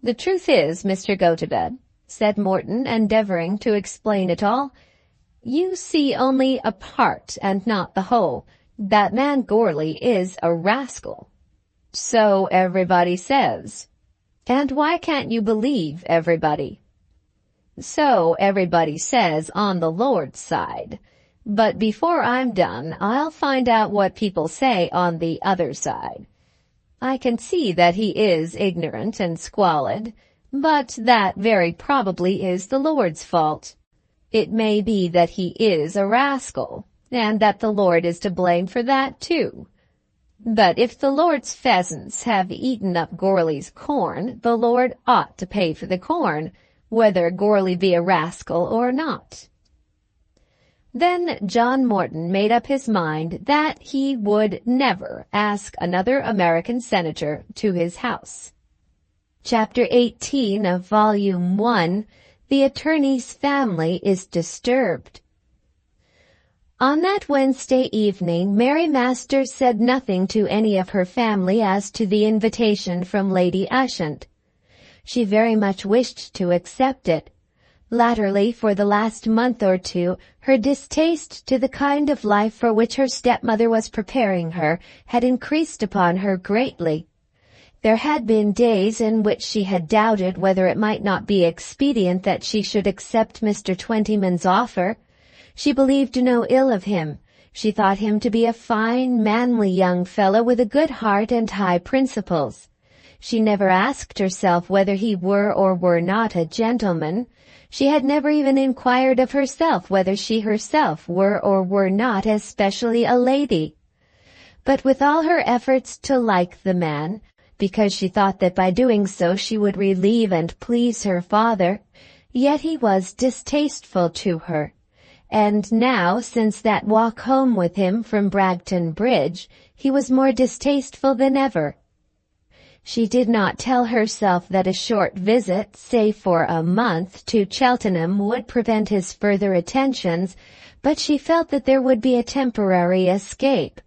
"The truth is, Mr. Gotobed," said Morton, endeavoring to explain it all, "you see only a part and not the whole. That man Goarly is a rascal." "So everybody says." "And why can't you believe everybody?" "So everybody says on the Lord's side. But before I'm done, I'll find out what people say on the other side. I can see that he is ignorant and squalid, but that very probably is the Lord's fault. It may be that he is a rascal, and that the Lord is to blame for that too. But if the Lord's pheasants have eaten up Goarly's corn, the Lord ought to pay for the corn, whether Goarly be a rascal or not." Then John Morton made up his mind that he would never ask another American senator to his house. Chapter 18 of Volume 1, The Attorney's Family is Disturbed. On that Wednesday evening, Mary Masters said nothing to any of her family as to the invitation from Lady Ushant. She very much wished to accept it. Latterly, for the last month or two, her distaste to the kind of life for which her stepmother was preparing her had increased upon her greatly. There had been days in which she had doubted whether it might not be expedient that she should accept Mr. Twentyman's offer. She believed no ill of him. She thought him to be a fine, manly young fellow with a good heart and high principles. She never asked herself whether he were or were not a gentleman. She had never even inquired of herself whether she herself were or were not especially a lady. But with all her efforts to like the man, because she thought that by doing so she would relieve and please her father, yet he was distasteful to her. And now, since that walk home with him from Bragton Bridge, he was more distasteful than ever. She did not tell herself that a short visit, say for a month, to Cheltenham would prevent his further attentions, but she felt that there would be a temporary escape.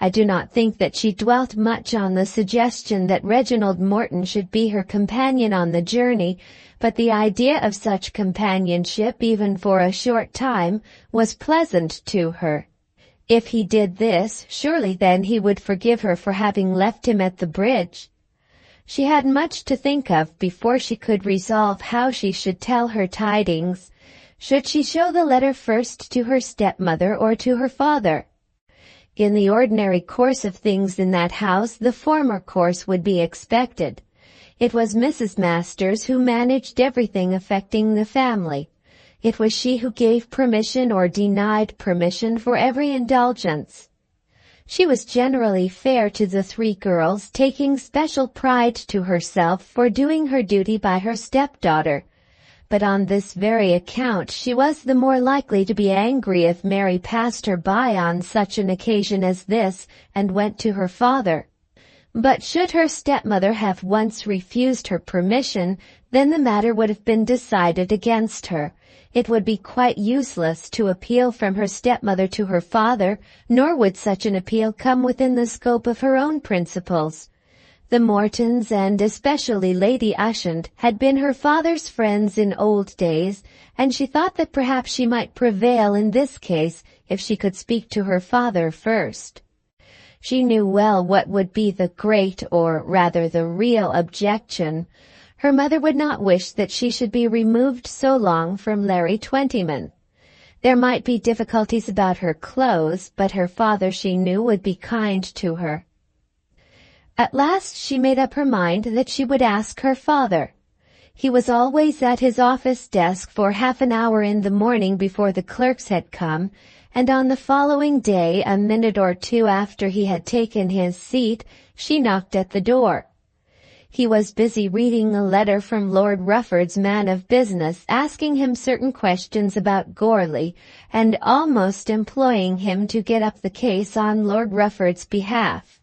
I do not think that she dwelt much on the suggestion that Reginald Morton should be her companion on the journey, but the idea of such companionship, even for a short time, was pleasant to her. If he did this, surely then he would forgive her for having left him at the bridge. She had much to think of before she could resolve how she should tell her tidings. Should she show the letter first to her stepmother or to her father? In the ordinary course of things in that house, the former course would be expected. It was Mrs. Masters who managed everything affecting the family. It was she who gave permission or denied permission for every indulgence. She was generally fair to the three girls, taking special pride to herself for doing her duty by her stepdaughter. But on this very account she was the more likely to be angry if Mary passed her by on such an occasion as this and went to her father. But should her stepmother have once refused her permission, then the matter would have been decided against her. It would be quite useless to appeal from her stepmother to her father, nor would such an appeal come within the scope of her own principles. The Mortons, and especially Lady Ushant, had been her father's friends in old days, and she thought that perhaps she might prevail in this case if she could speak to her father first. She knew well what would be the great, or rather the real, objection. Her mother would not wish that she should be removed so long from Larry Twentyman. There might be difficulties about her clothes, but her father, she knew, would be kind to her. At last she made up her mind that she would ask her father. He was always at his office desk for half an hour in the morning before the clerks had come, and on the following day, a minute or two after he had taken his seat, she knocked at the door. He was busy reading a letter from Lord Rufford's man of business, asking him certain questions about Goarly, and almost employing him to get up the case on Lord Rufford's behalf.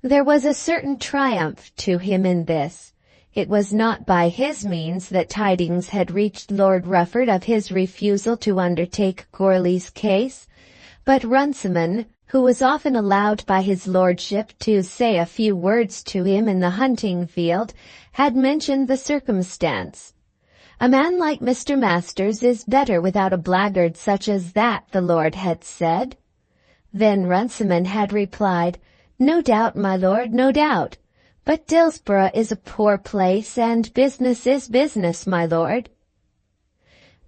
There was a certain triumph to him in this. It was not by his means that tidings had reached Lord Rufford of his refusal to undertake Goarly's case, but Runciman, who was often allowed by his lordship to say a few words to him in the hunting field, had mentioned the circumstance. A man like Mr. Masters is better without a blackguard such as that, the lord had said. Then Runciman had replied, "No doubt, my lord, no doubt. But Dillsborough is a poor place, and business is business, my lord."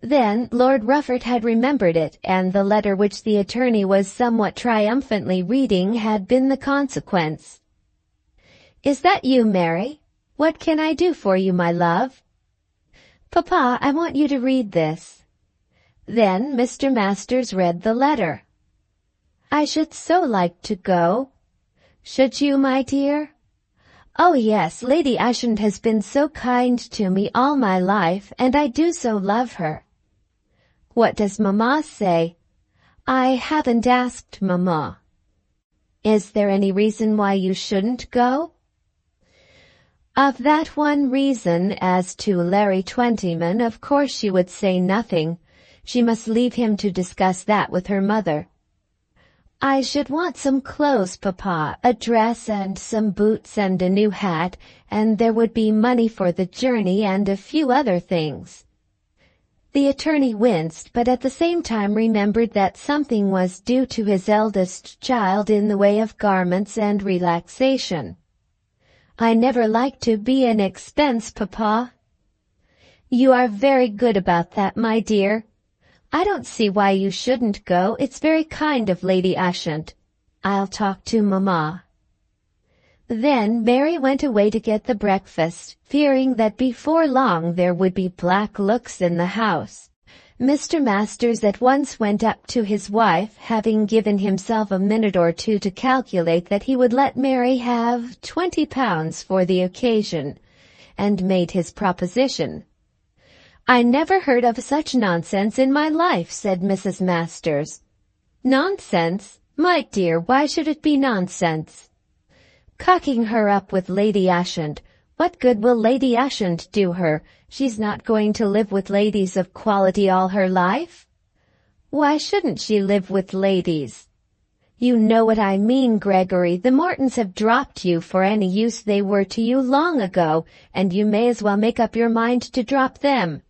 Then Lord Rufford had remembered it, and the letter which the attorney was somewhat triumphantly reading had been the consequence. "Is that you, Mary? What can I do for you, my love?" "Papa, I want you to read this." Then Mr. Masters read the letter. "I should so like to go." "Should you, my dear?" "Oh yes, Lady Ushant has been so kind to me all my life, and I do so love her." "What does Mamma say?" "I haven't asked Mamma." "Is there any reason why you shouldn't go?" Of that one reason, as to Larry Twentyman, of course she would say nothing. She must leave him to discuss that with her mother. "I should want some clothes, Papa, a dress and some boots and a new hat, and there would be money for the journey and a few other things." The attorney winced, but at the same time remembered that something was due to his eldest child in the way of garments and relaxation. "I never like to be an expense, Papa." "You are very good about that, my dear. I don't see why you shouldn't go. It's very kind of Lady Ushant. I'll talk to Mamma." Then Mary went away to get the breakfast, fearing that before long there would be black looks in the house. Mr. Masters at once went up to his wife, having given himself a minute or two to calculate that he would let Mary have £20 for the occasion, and made his proposition. "I never heard of such nonsense in my life," said Mrs. Masters. "Nonsense? My dear, why should it be nonsense?" "Cocking her up with Lady Ushant. What good will Lady Ushant do her? She's not going to live with ladies of quality all her life." "Why shouldn't she live with ladies?" "You know what I mean, Gregory. The Mortons have dropped you for any use they were to you long ago, and you may as well make up your mind to drop them.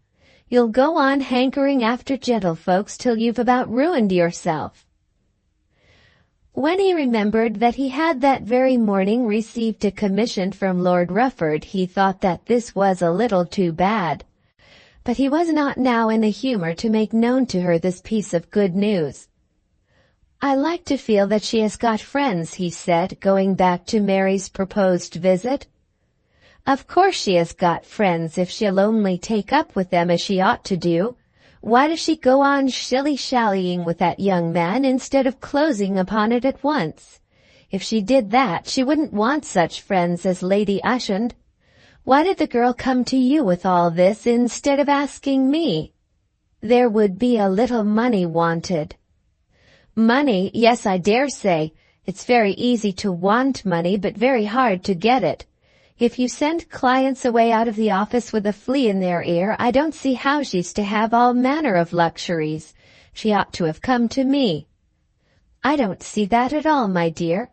You'll go on hankering after gentlefolks till you've about ruined yourself." When he remembered that he had that very morning received a commission from Lord Rufford, he thought that this was a little too bad. But he was not now in a humour to make known to her this piece of good news. "I like to feel that she has got friends," he said, going back to Mary's proposed visit. "Of course she has got friends, if she'll only take up with them as she ought to do. Why does she go on shilly-shallying with that young man instead of closing upon it at once? If she did that, she wouldn't want such friends as Lady Ushant. Why did the girl come to you with all this instead of asking me? There would be a little money wanted." "Money? Yes, I dare say. It's very easy to want money, but very hard to get it. If you send clients away out of the office with a flea in their ear, I don't see how she's to have all manner of luxuries. She ought to have come to me." "I don't see that at all, my dear."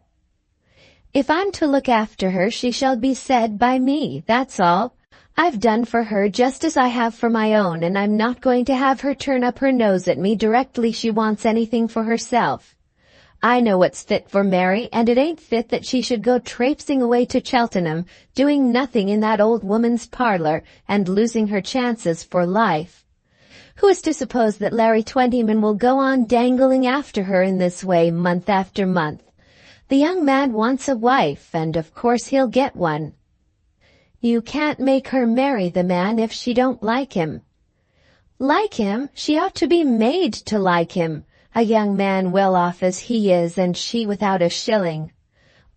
"If I'm to look after her, she shall be said by me, that's all. I've done for her just as I have for my own, and I'm not going to have her turn up her nose at me directly she wants anything for herself. I know what's fit for Mary, and it ain't fit that she should go traipsing away to Cheltenham, doing nothing in that old woman's parlour, and losing her chances for life. Who is to suppose that Larry Twentyman will go on dangling after her in this way month after month? The young man wants a wife, and of course he'll get one." "You can't make her marry the man if she don't like him." "Like him? She ought to be made to like him. A young man well off as he is, and she without a shilling.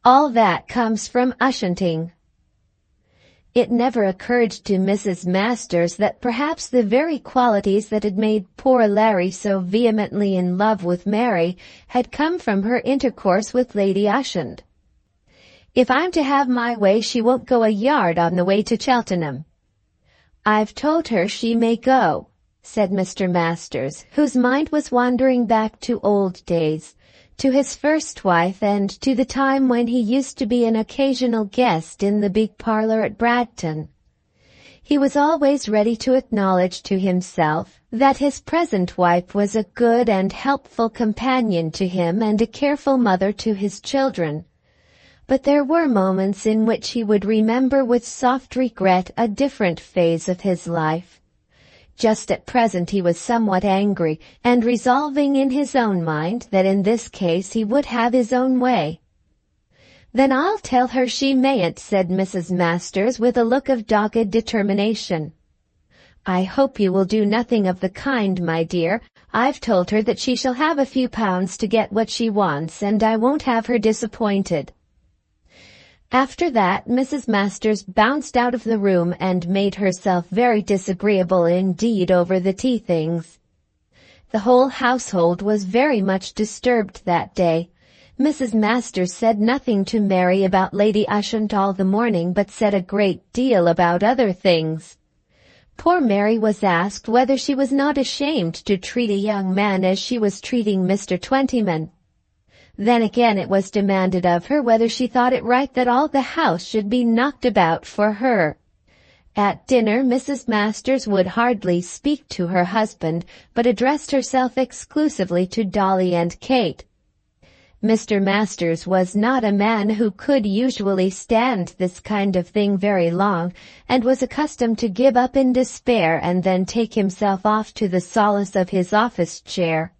All that comes from Ushanting." It never occurred to Mrs. Masters that perhaps the very qualities that had made poor Larry so vehemently in love with Mary had come from her intercourse with Lady Ushant. "If I'm to have my way, she won't go a yard on the way to Cheltenham." "I've told her she may go," said Mr. Masters, whose mind was wandering back to old days, to his first wife, and to the time when he used to be an occasional guest in the big parlour at Bragton. He was always ready to acknowledge to himself that his present wife was a good and helpful companion to him and a careful mother to his children. But there were moments in which he would remember with soft regret a different phase of his life. Just at present he was somewhat angry, and resolving in his own mind that in this case he would have his own way. "Then I'll tell her she mayn't," said Mrs. Masters with a look of dogged determination. "I hope you will do nothing of the kind, my dear. I've told her that she shall have a few pounds to get what she wants, and I won't have her disappointed." After that, Mrs. Masters bounced out of the room and made herself very disagreeable indeed over the tea things. The whole household was very much disturbed that day. Mrs. Masters said nothing to Mary about Lady Ushant all the morning, but said a great deal about other things. Poor Mary was asked whether she was not ashamed to treat a young man as she was treating Mr. Twentyman. Then again it was demanded of her whether she thought it right that all the house should be knocked about for her. At dinner Mrs. Masters would hardly speak to her husband, but addressed herself exclusively to Dolly and Kate. Mr. Masters was not a man who could usually stand this kind of thing very long, and was accustomed to give up in despair and then take himself off to the solace of his office chair.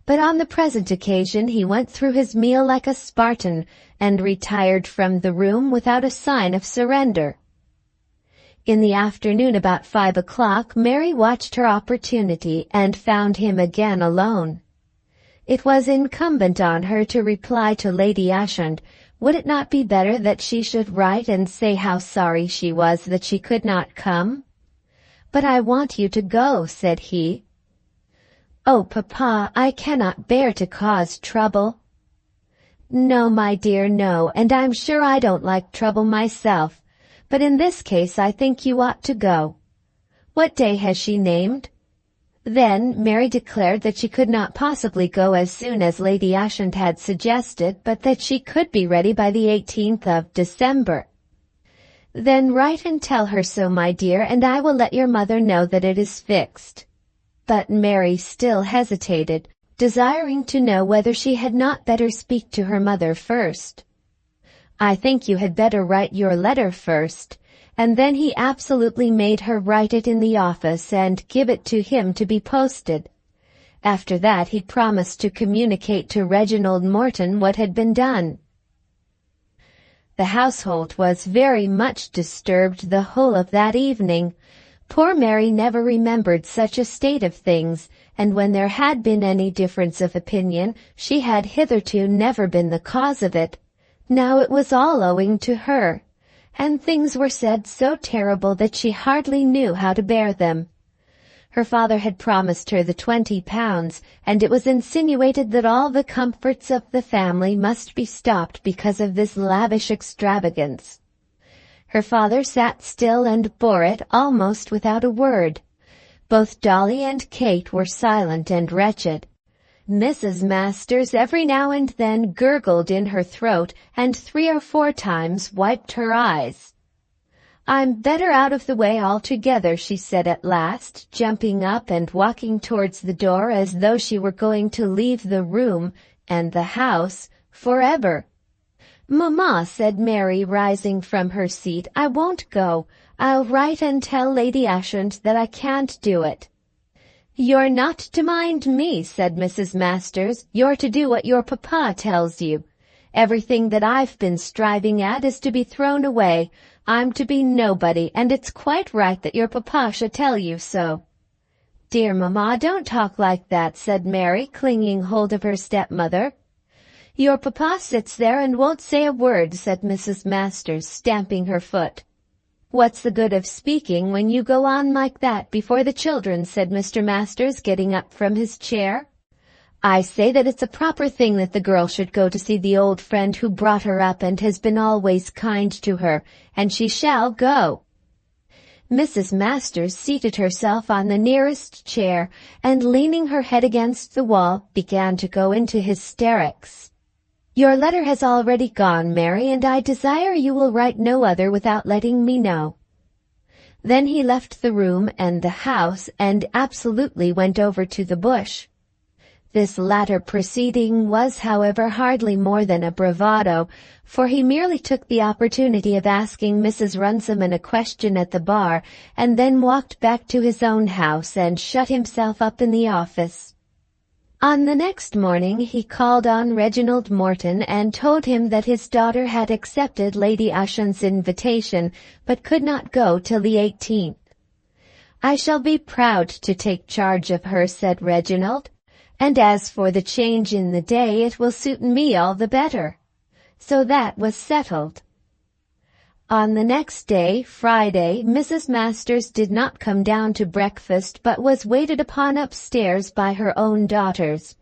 But on the present occasion he went through his meal like a Spartan, and retired from the room without a sign of surrender. In the afternoon about 5 o'clock Mary watched her opportunity and found him again alone. It was incumbent on her to reply to Lady Ushant. Would it not be better that she should write and say how sorry she was that she could not come? "But I want you to go," said he. "Oh, Papa, I cannot bear to cause trouble." "No, my dear, no, and I'm sure I don't like trouble myself. But in this case I think you ought to go. What day has she named?" Then Mary declared that she could not possibly go as soon as Lady Ushant had suggested, but that she could be ready by the 18th of December. "Then write and tell her so, my dear, and I will let your mother know that it is fixed." But Mary still hesitated, desiring to know whether she had not better speak to her mother first. "I think you had better write your letter first," and then he absolutely made her write it in the office and give it to him to be posted. After that he promised to communicate to Reginald Morton what had been done. The household was very much disturbed the whole of that evening. Poor Mary never remembered such a state of things, and when there had been any difference of opinion, she had hitherto never been the cause of it. Now it was all owing to her, and things were said so terrible that she hardly knew how to bear them. Her father had promised her the £20, and it was insinuated that all the comforts of the family must be stopped because of this lavish extravagance. Her father sat still and bore it almost without a word. Both Dolly and Kate were silent and wretched. Mrs. Masters every now and then gurgled in her throat, and 3 or 4 times wiped her eyes. "I'm better out of the way altogether," she said at last, jumping up and walking towards the door as though she were going to leave the room and the house forever. "Mamma," said Mary, rising from her seat, "I won't go. I'll write and tell Lady Ushant that I can't do it." "You're not to mind me," said Mrs. Masters. "You're to do what your papa tells you. Everything that I've been striving at is to be thrown away. I'm to be nobody, and it's quite right that your papa should tell you so." "Dear mamma, don't talk like that," said Mary, clinging hold of her stepmother. "Your papa sits there and won't say a word," said Mrs. Masters, stamping her foot. "What's the good of speaking when you go on like that before the children?" said Mr. Masters, getting up from his chair. "I say that it's a proper thing that the girl should go to see the old friend who brought her up and has been always kind to her, and she shall go." Mrs. Masters seated herself on the nearest chair, and leaning her head against the wall, began to go into hysterics. "Your letter has already gone, Mary, and I desire you will write no other without letting me know." Then he left the room and the house, and absolutely went over to the bush. This latter proceeding was, however, hardly more than a bravado, for he merely took the opportunity of asking Mrs. Runciman a question at the bar, and then walked back to his own house and shut himself up in the office. On the next morning he called on Reginald Morton and told him that his daughter had accepted Lady Ushant's invitation, but could not go till the 18th. "I shall be proud to take charge of her," said Reginald, "and as for the change in the day, it will suit me all the better." So that was settled. On the next day, Friday, Mrs. Masters did not come down to breakfast, but was waited upon upstairs by her own daughters.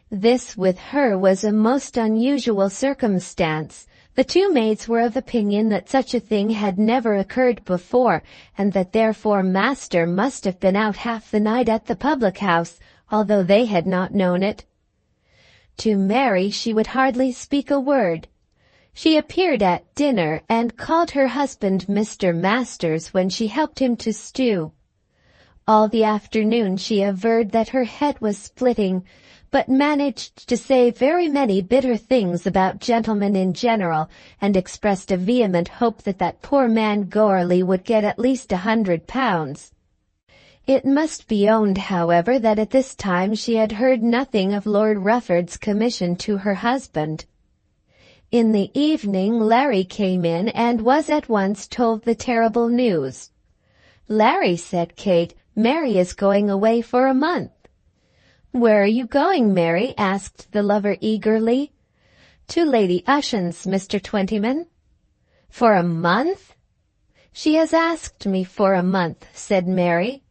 This with her was a most unusual circumstance. The two maids were of opinion that such a thing had never occurred before, and that therefore master must have been out half the night at the public-house, although they had not known it. To Mary she would hardly speak a word. She appeared at dinner, and called her husband Mr. Masters when she helped him to stew. All the afternoon she averred that her head was splitting, but managed to say very many bitter things about gentlemen in general, and expressed a vehement hope that that poor man Goarly would get at least £100. It must be owned, however, that at this time she had heard nothing of Lord Rufford's commission to her husband. In the evening Larry came in and was at once told the terrible news. "Larry," said Kate, "Mary is going away for a month." "Where are you going, Mary?" asked the lover eagerly. "To Lady Ushant's, Mr. Twentyman." "For a month?" "She has asked me for a month," said Mary.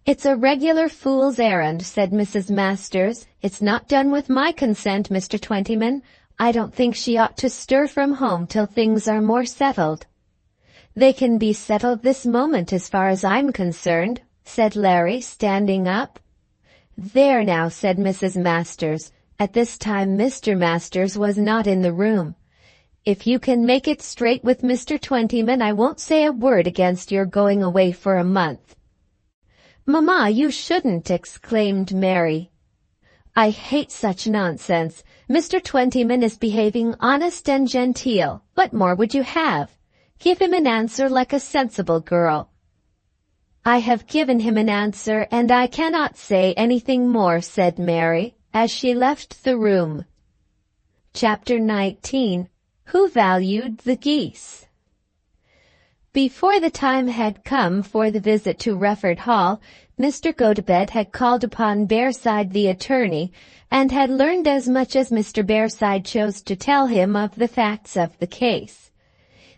"It's a regular fool's errand," said Mrs. Masters. "It's not done with my consent, Mr. Twentyman. I don't think she ought to stir from home till things are more settled." "They can be settled this moment as far as I'm concerned," said Larry, standing up. "There now," said Mrs. Masters. At this time Mr. Masters was not in the room. "If you can make it straight with Mr. Twentyman, I won't say a word against your going away for a month." "Mamma, you shouldn't," exclaimed Mary. "I hate such nonsense. Mr. Twentyman is behaving honest and genteel. What more would you have? Give him an answer like a sensible girl." "I have given him an answer, and I cannot say anything more," said Mary, as she left the room. Chapter 19. Who Valued the Geese? Before the time had come for the visit to Rufford Hall, Mr. Gotobed had called upon Bearside the attorney, and had learned as much as Mr. Bearside chose to tell him of the facts of the case.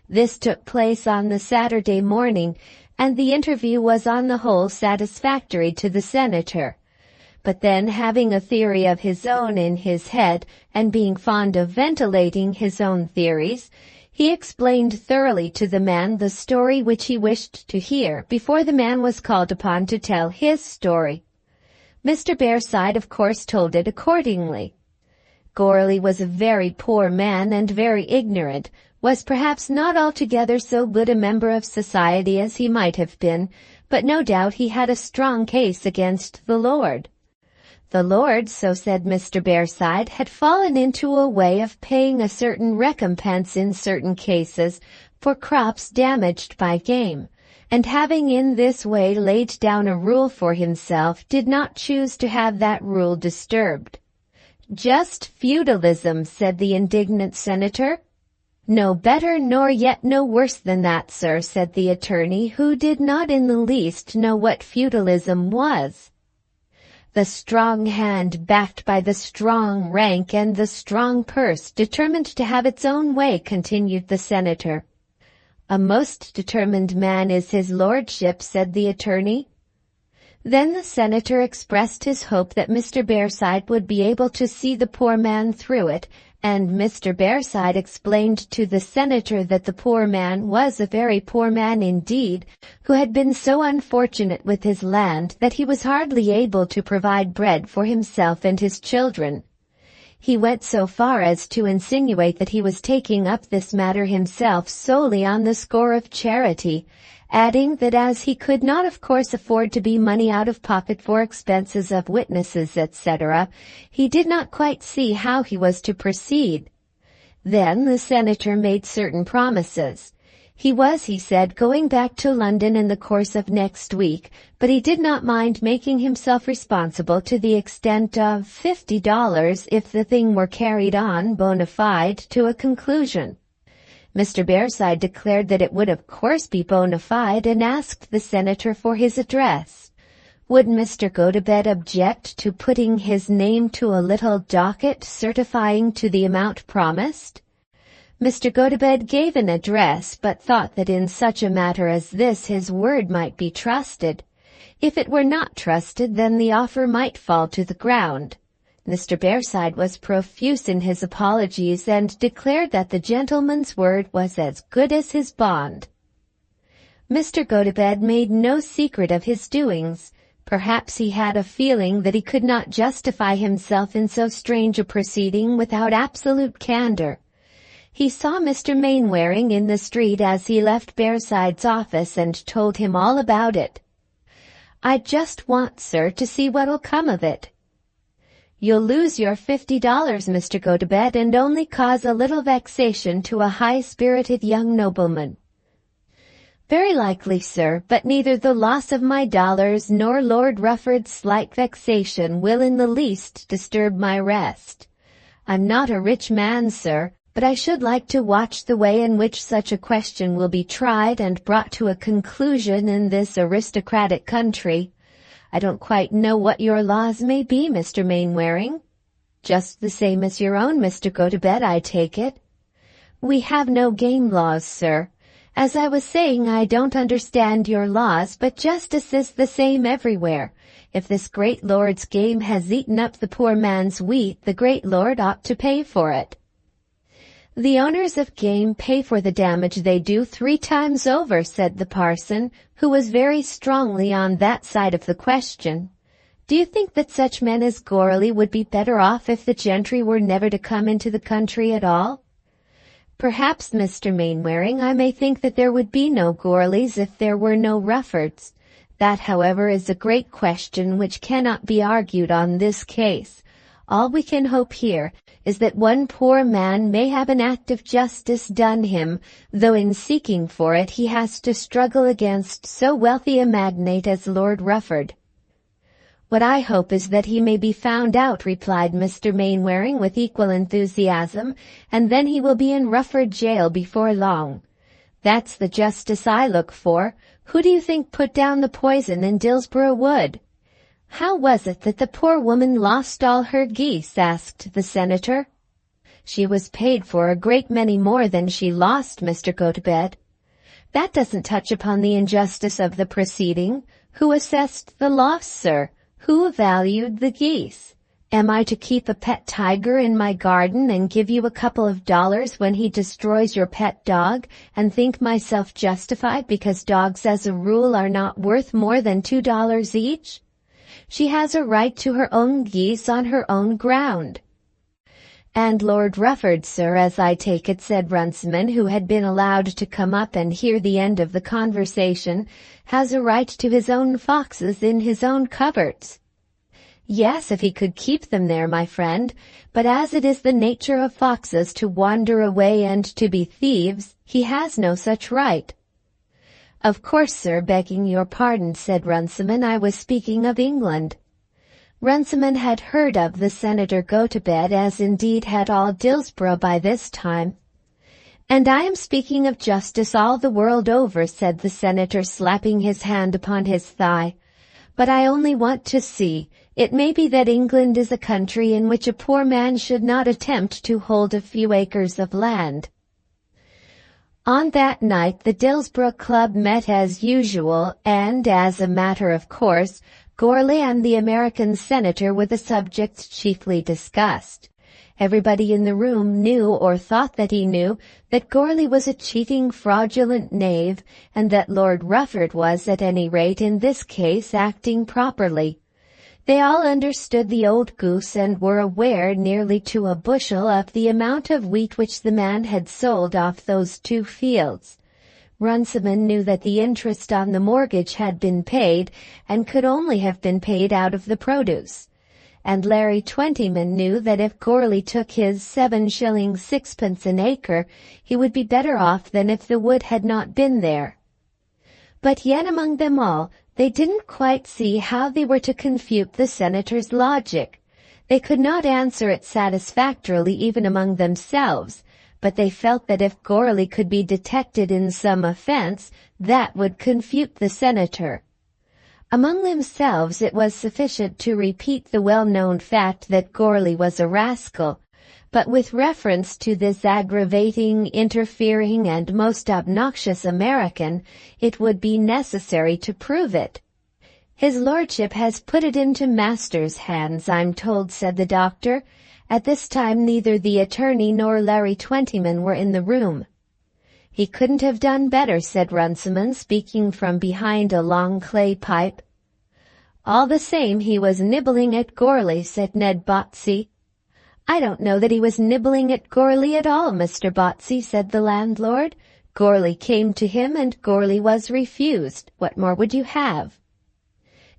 This took place on the Saturday morning, and the interview was on the whole satisfactory to the senator. But then, having a theory of his own in his head, and being fond of ventilating his own theories, he explained thoroughly to the man the story which he wished to hear before the man was called upon to tell his story. Mr. Bearside of course told it accordingly. Goarly was a very poor man and very ignorant, was perhaps not altogether so good a member of society as he might have been, but no doubt he had a strong case against the Lord. The Lord, so said Mr. Bearside, had fallen into a way of paying a certain recompense in certain cases for crops damaged by game, and having in this way laid down a rule for himself, did not choose to have that rule disturbed. "Just feudalism," said the indignant senator. "No better nor yet no worse than that, sir," said the attorney, who did not in the least know what feudalism was. "The strong hand backed by the strong rank and the strong purse, determined to have its own way," continued the senator. "A most determined man is his lordship," said the attorney. Then the senator expressed his hope that Mr. Bearside would be able to see the poor man through it, and Mr. Bearside explained to the senator that the poor man was a very poor man indeed, who had been so unfortunate with his land that he was hardly able to provide bread for himself and his children. He went so far as to insinuate that he was taking up this matter himself solely on the score of charity, adding that as he could not of course afford to be money out of pocket for expenses of witnesses, etc., he did not quite see how he was to proceed. Then the senator made certain promises. He was, he said, going back to London in the course of next week, but he did not mind making himself responsible to the extent of $50 if the thing were carried on bona fide to a conclusion. Mr. Bearside declared that it would of course be bona fide, and asked the senator for his address. Would Mr. Gotobed object to putting his name to a little docket certifying to the amount promised? Mr. Gotobed gave an address, but thought that in such a matter as this his word might be trusted. If it were not trusted, then the offer might fall to the ground. Mr. Bearside was profuse in his apologies and declared that the gentleman's word was as good as his bond. Mr. Gotobed made no secret of his doings. Perhaps he had a feeling that he could not justify himself in so strange a proceeding without absolute candor. He saw Mr. Mainwaring in the street as he left Bearside's office and told him all about it. "I just want, sir, to see what'll come of it." "You'll lose your $50, Mr. Gotobed, and only cause a little vexation to a high-spirited young nobleman." "Very likely, sir, but neither the loss of my dollars nor Lord Rufford's slight vexation will in the least disturb my rest. I'm not a rich man, sir, but I should like to watch the way in which such a question will be tried and brought to a conclusion in this aristocratic country. I don't quite know what your laws may be, Mr. Mainwaring." "Just the same as your own, Mr. Gotobed, I take it." "We have no game laws, sir. As I was saying, I don't understand your laws, but justice is the same everywhere. If this great lord's game has eaten up the poor man's wheat, the great lord ought to pay for it." "The owners of game pay for the damage they do 3 times over," said the parson, who was very strongly on that side of the question. "Do you think that such men as Goarly would be better off if the gentry were never to come into the country at all?" "Perhaps, Mr. Mainwaring, I may think that there would be no Goarlys if there were no Ruffords. That, however, is a great question which cannot be argued on this case. All we can hope here is that one poor man may have an act of justice done him, though in seeking for it he has to struggle against so wealthy a magnate as Lord Rufford." "What I hope is that he may be found out," replied Mr. Mainwaring with equal enthusiasm, "and then he will be in Rufford jail before long. That's the justice I look for. Who do you think put down the poison in Dillsborough Wood?" "How was it that the poor woman lost all her geese?" asked the senator. "She was paid for a great many more than she lost, Mr. Gotobed." "That doesn't touch upon the injustice of the proceeding. Who assessed the loss, sir? Who valued the geese? Am I to keep a pet tiger in my garden and give you a couple of dollars when he destroys your pet dog, and think myself justified because dogs as a rule are not worth more than $2 each? She has a right to her own geese on her own ground." "And Lord Rufford, sir, as I take it," said Runciman, who had been allowed to come up and hear the end of the conversation, "has a right to his own foxes in his own coverts." "Yes, if he could keep them there, my friend, but as it is the nature of foxes to wander away and to be thieves, he has no such right." "Of course, sir, begging your pardon," said Runciman, "I was speaking of England." Runciman had heard of the Senator Gotobed, as indeed had all Dillsborough by this time. "And I am speaking of justice all the world over," said the senator, slapping his hand upon his thigh. "But I only want to see. It may be that England is a country in which a poor man should not attempt to hold a few acres of land." On that night the Dillsborough Club met as usual, and, as a matter of course, Goarly and the American senator were the subjects chiefly discussed. Everybody in the room knew, or thought that he knew, that Goarly was a cheating, fraudulent knave, and that Lord Rufford was, at any rate in this case, acting properly. They all understood the old goose and were aware nearly to a bushel of the amount of wheat which the man had sold off those 2 fields. Runciman knew that the interest on the mortgage had been paid, and could only have been paid out of the produce. And Larry Twentyman knew that if Goarly took his 7s. 6d. an acre, he would be better off than if the wood had not been there. But yet among them all, they didn't quite see how they were to confute the senator's logic. They could not answer it satisfactorily even among themselves, but they felt that if Goarly could be detected in some offense, that would confute the senator. Among themselves it was sufficient to repeat the well-known fact that Goarly was a rascal, but with reference to this aggravating, interfering, and most obnoxious American, it would be necessary to prove it. His lordship has put it into master's hands, I'm told, said the doctor. At this time neither the attorney nor Larry Twentyman were in the room. He couldn't have done better, said Runciman, speaking from behind a long clay pipe. All the same, he was nibbling at Goarly, said Ned Botsey. I don't know that he was nibbling at Goarly at all, Mr. Botsey, said the landlord. Goarly came to him and Goarly was refused. What more would you have?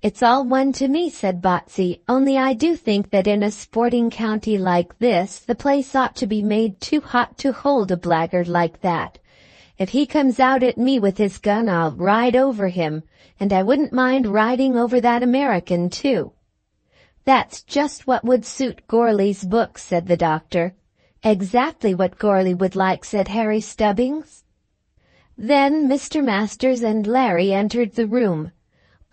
It's all one to me, said Botsey, only I do think that in a sporting county like this, the place ought to be made too hot to hold a blackguard like that. If he comes out at me with his gun, I'll ride over him, and I wouldn't mind riding over that American, too. That's just what would suit Goarly's book, said the doctor. Exactly what Goarly would like, said Harry Stubbings. Then Mr. Masters and Larry entered the room.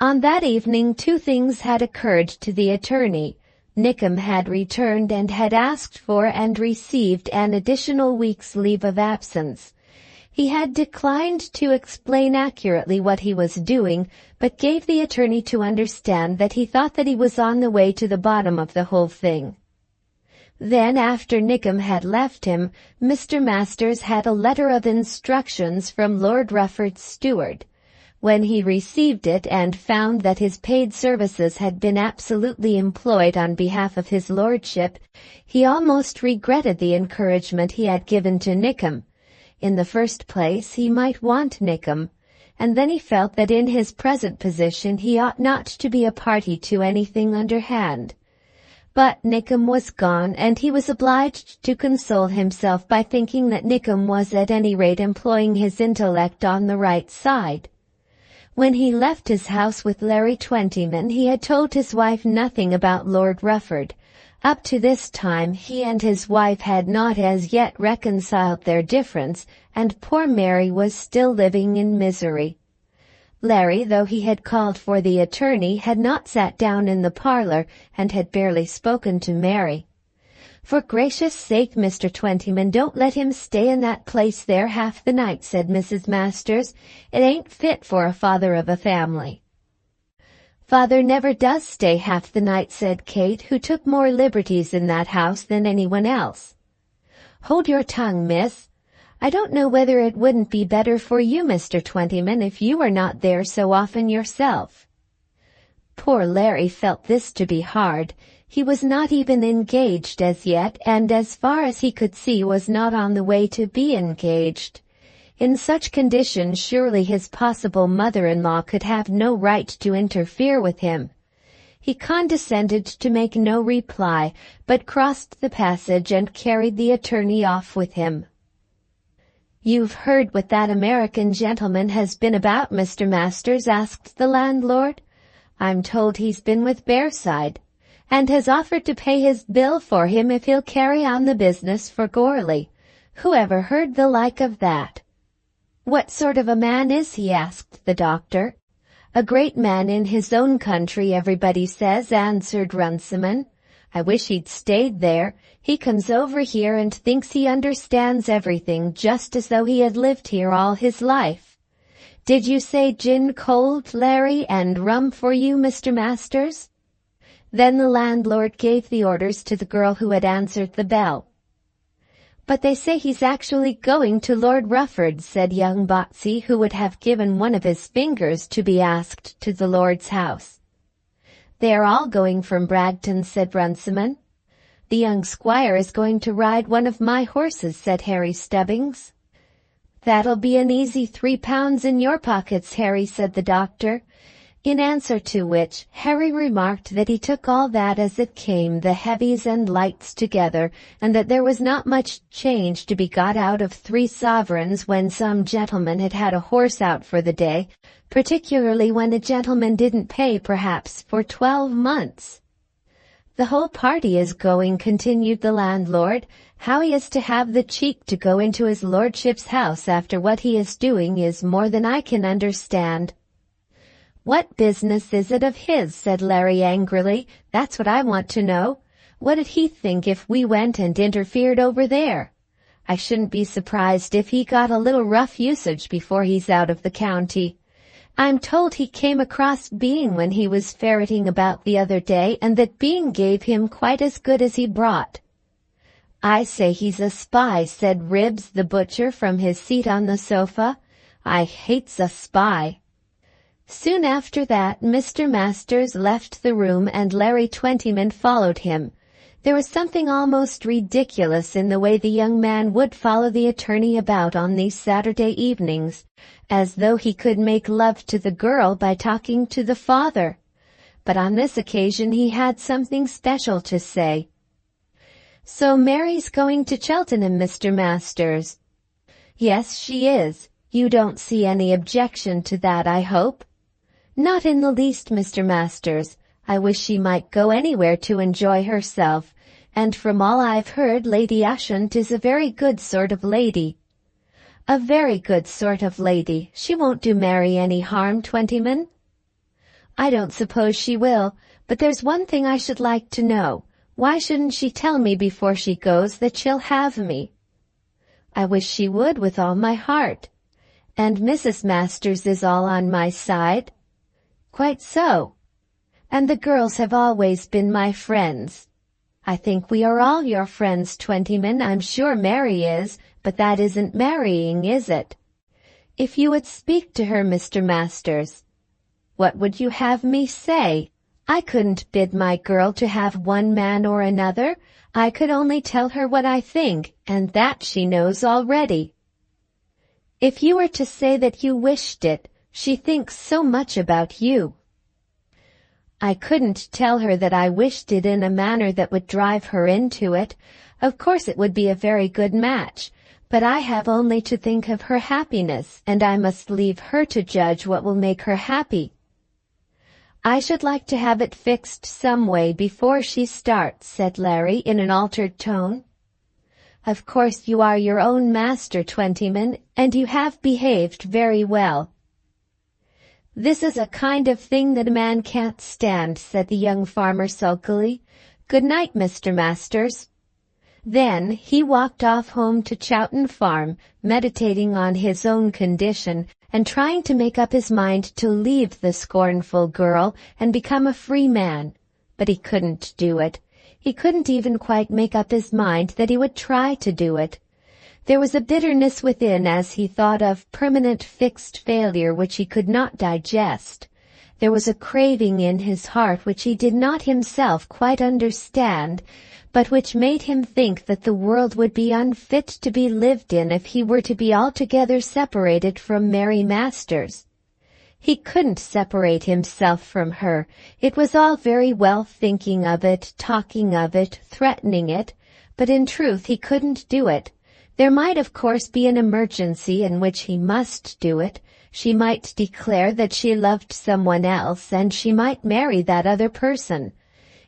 On that evening 2 things had occurred to the attorney. Nickem had returned and had asked for and received an additional week's leave of absence. He had declined to explain accurately what he was doing, but gave the attorney to understand that he thought that he was on the way to the bottom of the whole thing. Then, after Nickem had left him, Mr. Masters had a letter of instructions from Lord Rufford's steward. When he received it and found that his paid services had been absolutely employed on behalf of his lordship, he almost regretted the encouragement he had given to Nickem. In the first place, he might want Nickem, and then he felt that in his present position he ought not to be a party to anything underhand. But Nickem was gone, and he was obliged to console himself by thinking that Nickem was at any rate employing his intellect on the right side. When he left his house with Larry Twentyman, he had told his wife nothing about Lord Rufford. Up to this time he and his wife had not as yet reconciled their difference, and poor Mary was still living in misery. Larry, though he had called for the attorney, had not sat down in the parlour, and had barely spoken to Mary. "For gracious sake, Mr. Twentyman, don't let him stay in that place there half the night," said Mrs. Masters. "It ain't fit for a father of a family." "Father never does stay half the night," said Kate, who took more liberties in that house than anyone else. "Hold your tongue, miss. I don't know whether it wouldn't be better for you, Mr. Twentyman, if you were not there so often yourself." Poor Larry felt this to be hard. He was not even engaged as yet, and as far as he could see was not on the way to be engaged. In such condition, surely his possible mother-in-law could have no right to interfere with him. He condescended to make no reply, but crossed the passage and carried the attorney off with him. "You've heard what that American gentleman has been about, Mr. Masters?" asked the landlord. "I'm told he's been with Bearside, and has offered to pay his bill for him if he'll carry on the business for Goarly. Who ever heard the like of that?" "What sort of a man is he?" asked the doctor. "A great man in his own country, everybody says," answered Runciman. "I wish he'd stayed there. He comes over here and thinks he understands everything, just as though he had lived here all his life. Did you say gin cold, Larry, and rum for you, Mr. Masters?" Then the landlord gave the orders to the girl who had answered the bell. "But they say he's actually going to Lord Rufford's," said young Botsey, who would have given one of his fingers to be asked to the Lord's house. "They are all going from Bragton," said Runciman. "The young squire is going to ride one of my horses," said Harry Stubbings. "That'll be an easy £3 in your pockets, Harry," said the doctor. In answer to which, Harry remarked that he took all that as it came, the heavies and lights together, and that there was not much change to be got out of 3 sovereigns when some gentleman had had a horse out for the day, particularly when a gentleman didn't pay perhaps for 12 months. "The whole party is going," continued the landlord. "How he is to have the cheek to go into his lordship's house after what he is doing is more than I can understand." "What business is it of his?" said Larry angrily. "That's what I want to know. What'd he think if we went and interfered over there? I shouldn't be surprised if he got a little rough usage before he's out of the county. I'm told he came across Bean when he was ferreting about the other day, and that Bean gave him quite as good as he brought." "I say he's a spy," said Ribs the butcher from his seat on the sofa. "I hates a spy." Soon after that, Mr. Masters left the room and Larry Twentyman followed him. There was something almost ridiculous in the way the young man would follow the attorney about on these Saturday evenings, as though he could make love to the girl by talking to the father. But on this occasion he had something special to say. "So Mary's going to Cheltenham, Mr. Masters?" "Yes, she is. You don't see any objection to that, I hope?" "Not in the least, Mr. Masters. I wish she might go anywhere to enjoy herself, and from all I've heard Lady Ushant is a very good sort of lady." "A very good sort of lady. She won't do Mary any harm, Twentyman?" "I don't suppose she will, but there's one thing I should like to know. Why shouldn't she tell me before she goes that she'll have me?" "I wish she would with all my heart." "And Mrs. Masters is all on my side?" "Quite so." "And the girls have always been my friends." "I think we are all your friends, Twentyman. I'm sure Mary is, but that isn't marrying, is it?" "If you would speak to her, Mr. Masters." "What would you have me say? I couldn't bid my girl to have one man or another. I could only tell her what I think, and that she knows already." "If you were to say that you wished it, she thinks so much about you." "I couldn't tell her that I wished it in a manner that would drive her into it. Of course it would be a very good match, but I have only to think of her happiness, and I must leave her to judge what will make her happy." "I should like to have it fixed some way before she starts," said Larry in an altered tone. "Of course you are your own master, Twentyman, and you have behaved very well." "This is a kind of thing that a man can't stand," said the young farmer sulkily. "Good night, Mr. Masters." Then he walked off home to Chowton Farm, meditating on his own condition, and trying to make up his mind to leave the scornful girl and become a free man. But he couldn't do it. He couldn't even quite make up his mind that he would try to do it. There was a bitterness within as he thought of permanent fixed failure which he could not digest. There was a craving in his heart which he did not himself quite understand, but which made him think that the world would be unfit to be lived in if he were to be altogether separated from Mary Masters. He couldn't separate himself from her. It was all very well thinking of it, talking of it, threatening it, but in truth he couldn't do it. There might of course be an emergency in which he must do it. She might declare that she loved someone else, and she might marry that other person.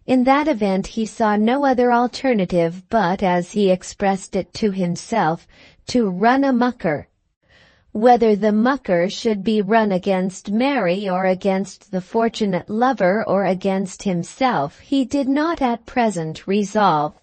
In that event he saw no other alternative but, as he expressed it to himself, to run a mucker. Whether the mucker should be run against Mary or against the fortunate lover or against himself, he did not at present resolve.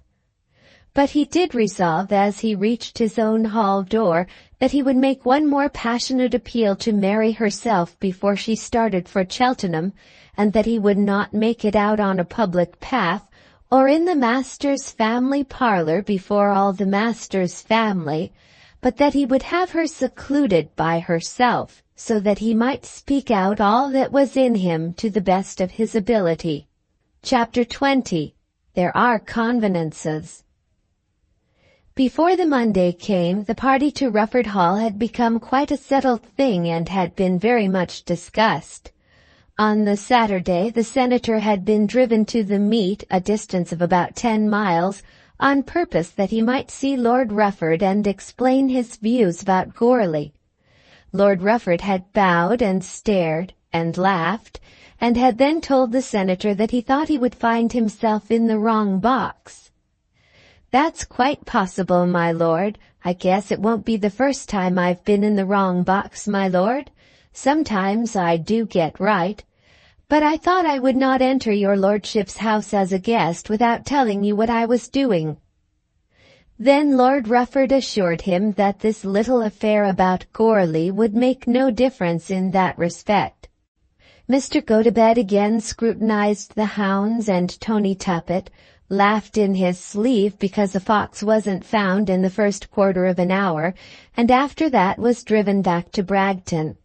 But he did resolve, as he reached his own hall door, that he would make one more passionate appeal to Mary herself before she started for Cheltenham, and that he would not make it out on a public path, or in the master's family parlour before all the master's family, but that he would have her secluded by herself, so that he might speak out all that was in him to the best of his ability. Chapter 20. There are convenances. Before the Monday came, the party to Rufford Hall had become quite a settled thing and had been very much discussed. On the Saturday, the senator had been driven to the meet, a distance of about 10 miles, on purpose that he might see Lord Rufford and explain his views about Goarly. Lord Rufford had bowed and stared and laughed, and had then told the senator that he thought he would find himself in the wrong box. "That's quite possible, my lord. I guess it won't be the first time I've been in the wrong box, my lord. Sometimes I do get right. But I thought I would not enter your lordship's house as a guest without telling you what I was doing." Then Lord Rufford assured him that this little affair about Goarly would make no difference in that respect. Mr. Gotobed again scrutinized the hounds, and Tony Tuppett laughed in his sleeve because the fox wasn't found in the first quarter of an hour, and after that was driven back to Bragton.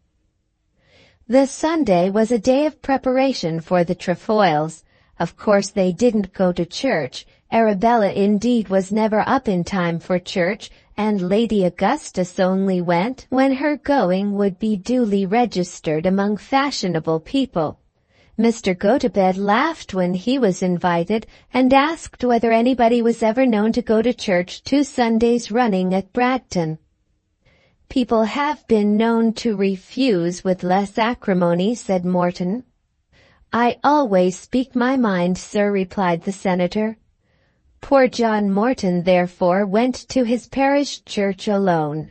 The Sunday was a day of preparation for the Trefoils. Of course they didn't go to church. Arabella indeed was never up in time for church, and Lady Augustus only went when her going would be duly registered among fashionable people. Mr. Gotobed laughed when he was invited, and asked whether anybody was ever known to go to church 2 Sundays running at Bragton. People have been known to refuse with less acrimony, said Morton. I always speak my mind, sir, replied the senator. Poor John Morton therefore went to his parish church alone.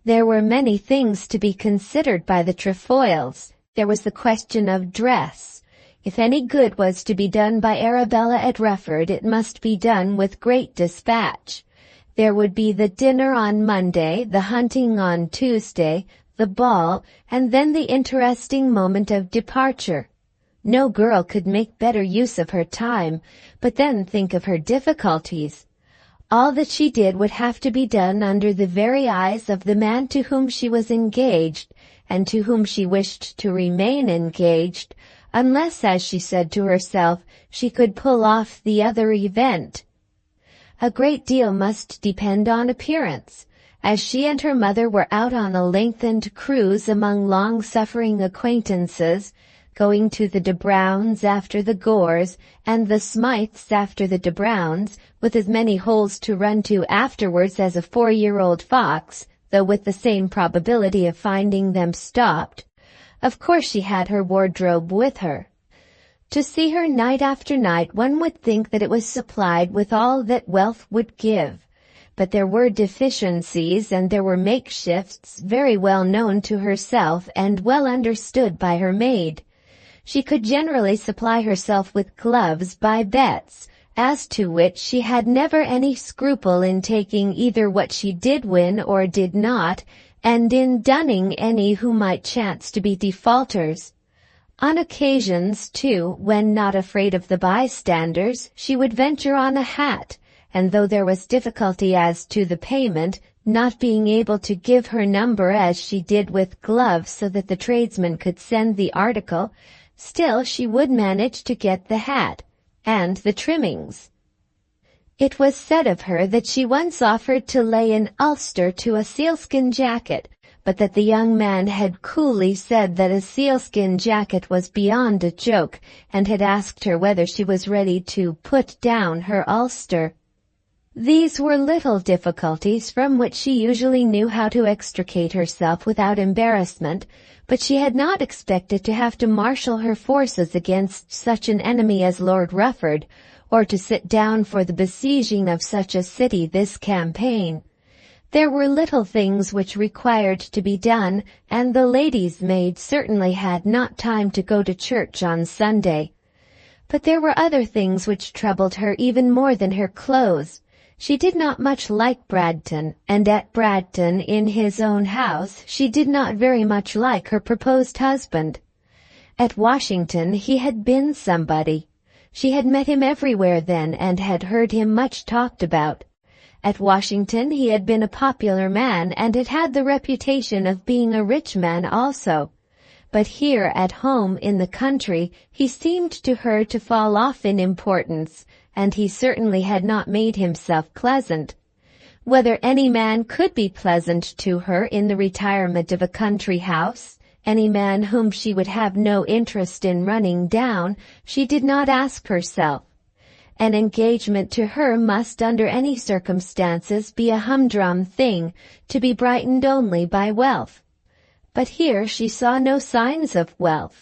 There were many things to be considered by the Trefoils. There was the question of dress. If any good was to be done by Arabella at Rufford, it must be done with great dispatch. There would be the dinner on Monday, the hunting on Tuesday, the ball, and then the interesting moment of departure. No girl could make better use of her time, but then think of her difficulties. All that she did would have to be done under the very eyes of the man to whom she was engaged, and to whom she wished to remain engaged, unless, as she said to herself, she could pull off the other event. A great deal must depend on appearance. As she and her mother were out on a lengthened cruise among long-suffering acquaintances, going to the de Browns after the Gores, and the Smythes after the de Browns, with as many holes to run to afterwards as a 4-year-old fox, though with the same probability of finding them stopped. Of course she had her wardrobe with her. To see her night after night, one would think that it was supplied with all that wealth would give. But there were deficiencies, and there were makeshifts very well known to herself and well understood by her maid. She could generally supply herself with gloves by bets, as to which she had never any scruple in taking either what she did win or did not, and in dunning any who might chance to be defaulters. On occasions, too, when not afraid of the bystanders, she would venture on a hat, and though there was difficulty as to the payment, not being able to give her number as she did with gloves so that the tradesman could send the article, still she would manage to get the hat, and the trimmings. It was said of her that she once offered to lay an ulster to a sealskin jacket, but that the young man had coolly said that a sealskin jacket was beyond a joke, and had asked her whether she was ready to put down her ulster. These were little difficulties from which she usually knew how to extricate herself without embarrassment, but she had not expected to have to marshal her forces against such an enemy as Lord Rufford, or to sit down for the besieging of such a city this campaign. There were little things which required to be done, and the lady's maid certainly had not time to go to church on Sunday. But there were other things which troubled her even more than her clothes. She did not much like Bragton, and at Bragton, in his own house, she did not very much like her proposed husband. At Washington he had been somebody. She had met him everywhere then, and had heard him much talked about. At Washington he had been a popular man, and had had the reputation of being a rich man also. But here at home in the country he seemed to her to fall off in importance, and he certainly had not made himself pleasant. Whether any man could be pleasant to her in the retirement of a country house, any man whom she would have no interest in running down, she did not ask herself. An engagement to her must under any circumstances be a humdrum thing, to be brightened only by wealth. But here she saw no signs of wealth.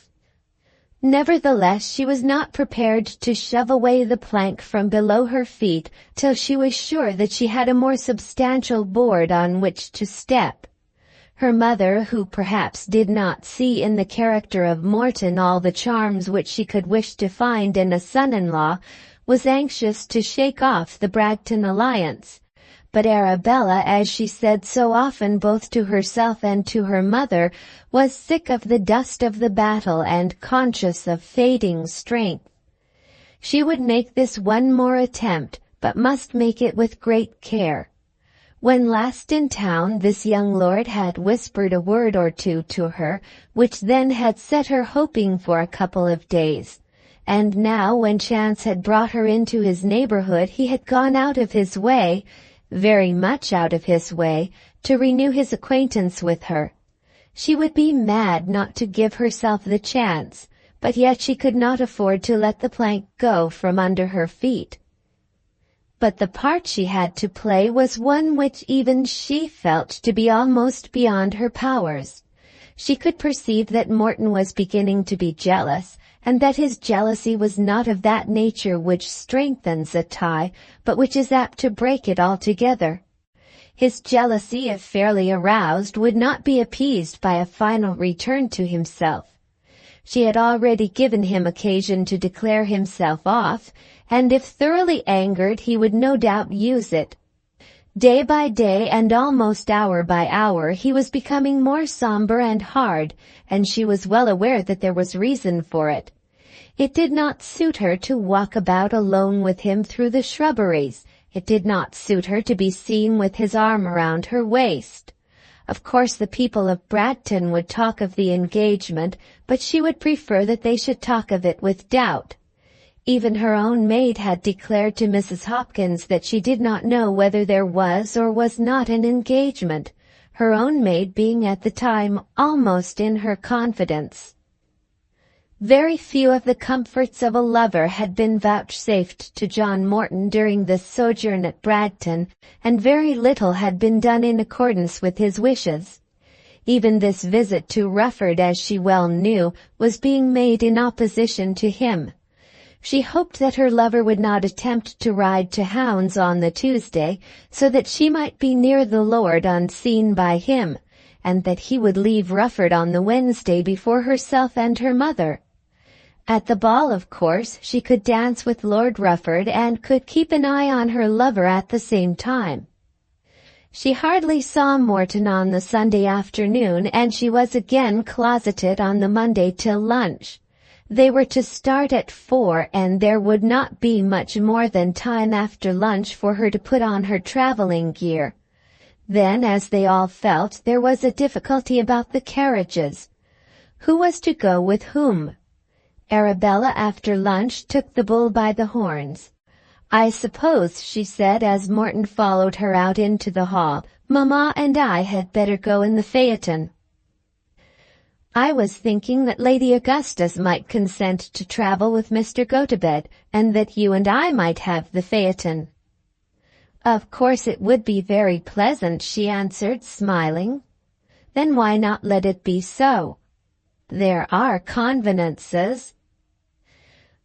Nevertheless, she was not prepared to shove away the plank from below her feet till she was sure that she had a more substantial board on which to step. Her mother, who perhaps did not see in the character of Morton all the charms which she could wish to find in a son-in-law, was anxious to shake off the Bragton alliance. But Arabella, as she said so often both to herself and to her mother, was sick of the dust of the battle and conscious of fading strength. She would make this one more attempt, but must make it with great care. When last in town this young lord had whispered a word or two to her, which then had set her hoping for a couple of days. And now when chance had brought her into his neighborhood he had gone out of his way, very much out of his way, to renew his acquaintance with her. She would be mad not to give herself the chance, but yet she could not afford to let the plank go from under her feet. But the part she had to play was one which even she felt to be almost beyond her powers. She could perceive that Morton was beginning to be jealous, and that his jealousy was not of that nature which strengthens a tie, but which is apt to break it altogether. His jealousy, if fairly aroused, would not be appeased by a final return to himself. She had already given him occasion to declare himself off, and if thoroughly angered he would no doubt use it. Day by day and almost hour by hour he was becoming more somber and hard, and she was well aware that there was reason for it. It did not suit her to walk about alone with him through the shrubberies. It did not suit her to be seen with his arm around her waist. Of course the people of Bragton would talk of the engagement, but she would prefer that they should talk of it with doubt. Even her own maid had declared to Mrs. Hopkins that she did not know whether there was or was not an engagement, her own maid being at the time almost in her confidence. Very few of the comforts of a lover had been vouchsafed to John Morton during this sojourn at Bragton, and very little had been done in accordance with his wishes. Even this visit to Rufford, as she well knew, was being made in opposition to him. She hoped that her lover would not attempt to ride to hounds on the Tuesday, so that she might be near the lord unseen by him, and that he would leave Rufford on the Wednesday before herself and her mother. At the ball, of course, she could dance with Lord Rufford and could keep an eye on her lover at the same time. She hardly saw Morton on the Sunday afternoon, and she was again closeted on the Monday till lunch. They were to start at 4, and there would not be much more than time after lunch for her to put on her travelling gear. Then, as they all felt, there was a difficulty about the carriages. Who was to go with whom? Arabella after lunch took the bull by the horns. "I suppose," she said as Morton followed her out into the hall, "Mamma and I had better go in the phaeton." "I was thinking that Lady Augustus might consent to travel with Mr. Gotobed, and that you and I might have the phaeton." "Of course it would be very pleasant," she answered, smiling. "Then why not let it be so? There are convenances."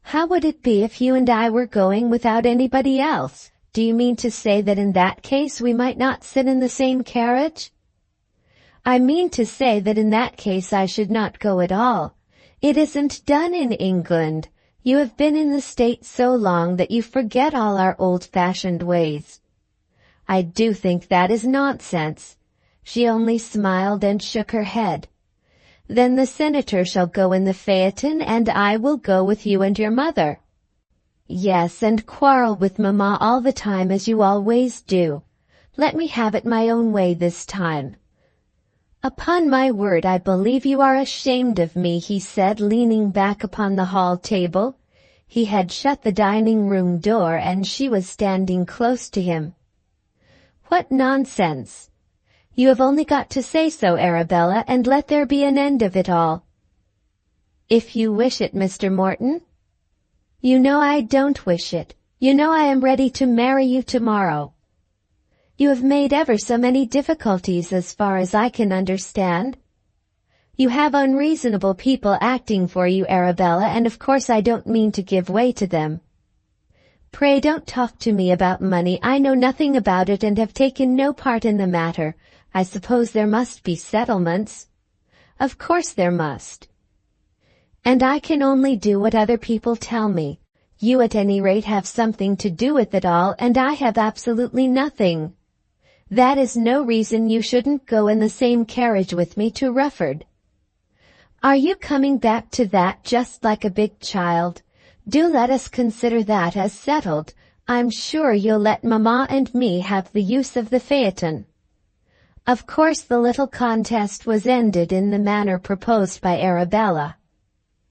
"How would it be if you and I were going without anybody else? Do you mean to say that in that case we might not sit in the same carriage?" "I mean to say that in that case I should not go at all. It isn't done in England. You have been in the States so long that you forget all our old-fashioned ways." "I do think that is nonsense." She only smiled and shook her head. "Then the senator shall go in the phaeton, and I will go with you and your mother." "Yes, and quarrel with Mamma all the time as you always do. Let me have it my own way this time." "Upon my word, I believe you are ashamed of me," he said, leaning back upon the hall table. He had shut the dining-room door, and she was standing close to him. "What nonsense! You have only got to say so, Arabella, and let there be an end of it all." "If you wish it, Mr. Morton." "You know I don't wish it. You know I am ready to marry you tomorrow." "You have made ever so many difficulties as far as I can understand." "You have unreasonable people acting for you, Arabella, and of course I don't mean to give way to them." "Pray don't talk to me about money. I know nothing about it and have taken no part in the matter. I suppose there must be settlements." "Of course there must." "And I can only do what other people tell me. You at any rate have something to do with it all, and I have absolutely nothing. That is no reason you shouldn't go in the same carriage with me to Rufford. Are you coming back to that just like a big child? Do let us consider that as settled. I'm sure you'll let Mamma and me have the use of the phaeton." Of course the little contest was ended in the manner proposed by Arabella.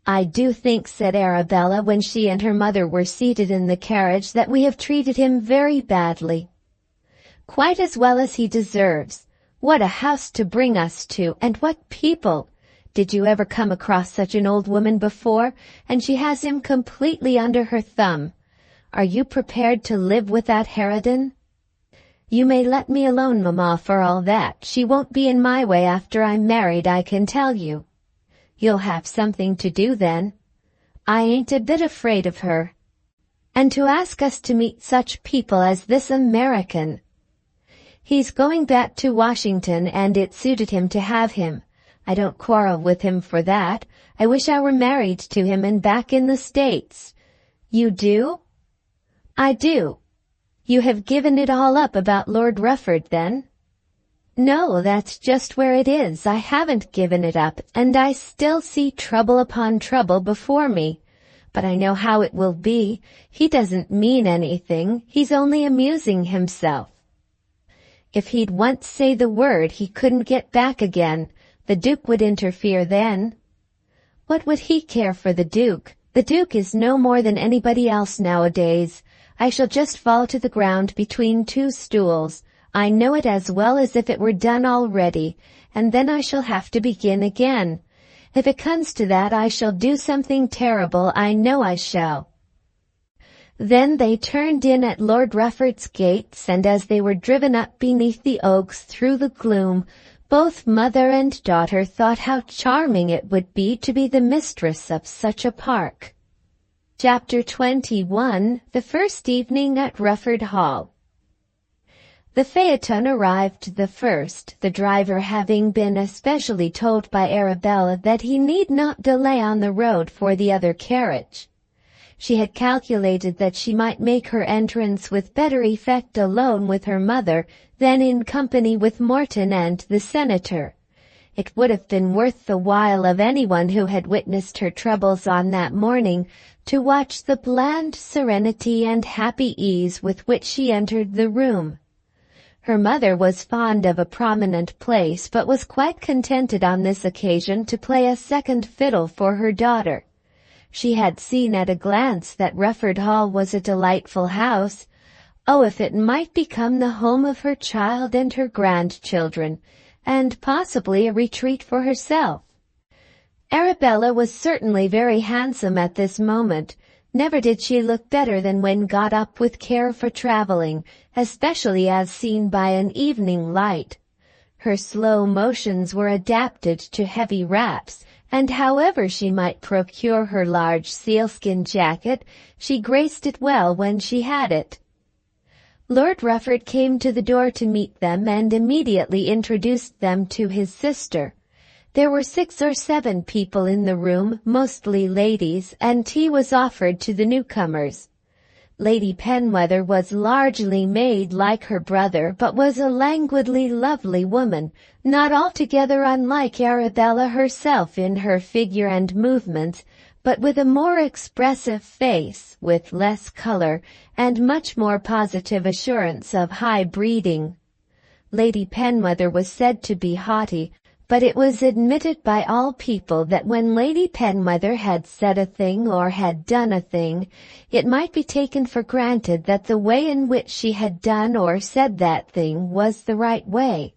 "I do think," said Arabella when she and her mother were seated in the carriage, "that we have treated him very badly. Quite as well as he deserves. What a house to bring us to, and what people! Did you ever come across such an old woman before? And she has him completely under her thumb. Are you prepared to live with that harridan?" "You may let me alone, Mamma, for all that. She won't be in my way after I'm married, I can tell you." "You'll have something to do then." "I ain't a bit afraid of her. And to ask us to meet such people as this American! He's going back to Washington, and it suited him to have him. I don't quarrel with him for that. I wish I were married to him and back in the States." "You do?" "I do." "You have given it all up about Lord Rufford, then?" "No, that's just where it is. I haven't given it up, and I still see trouble upon trouble before me. But I know how it will be. He doesn't mean anything. He's only amusing himself. If he'd once say the word, he couldn't get back again. The Duke would interfere then." "What would he care for the Duke? The Duke is no more than anybody else nowadays. I shall just fall to the ground between two stools. I know it as well as if it were done already, and then I shall have to begin again. If it comes to that, I shall do something terrible, I know I shall." Then they turned in at Lord Rufford's gates, and as they were driven up beneath the oaks through the gloom, both mother and daughter thought how charming it would be to be the mistress of such a park. Chapter 21. The first evening at Rufford Hall. The phaeton arrived the first, the driver having been especially told by Arabella that he need not delay on the road for the other carriage. She had calculated that she might make her entrance with better effect alone with her mother than in company with Morton and the senator. It would have been worth the while of anyone who had witnessed her troubles on that morning to watch the bland serenity and happy ease with which she entered the room. Her mother was fond of a prominent place, but was quite contented on this occasion to play a second fiddle for her daughter. She had seen at a glance that Rufford Hall was a delightful house. Oh, if it might become the home of her child and her grandchildren, and possibly a retreat for herself. Arabella was certainly very handsome at this moment. Never did she look better than when got up with care for travelling, especially as seen by an evening light. Her slow motions were adapted to heavy wraps, and however she might procure her large sealskin jacket, she graced it well when she had it. Lord Rufford came to the door to meet them and immediately introduced them to his sister. There were 6 or 7 people in the room, mostly ladies, and tea was offered to the newcomers. Lady Penwether was largely made like her brother, but was a languidly lovely woman, not altogether unlike Arabella herself in her figure and movements, but with a more expressive face, with less color, and much more positive assurance of high breeding. Lady Penwether was said to be haughty, but it was admitted by all people that when Lady Penwether had said a thing or had done a thing, it might be taken for granted that the way in which she had done or said that thing was the right way.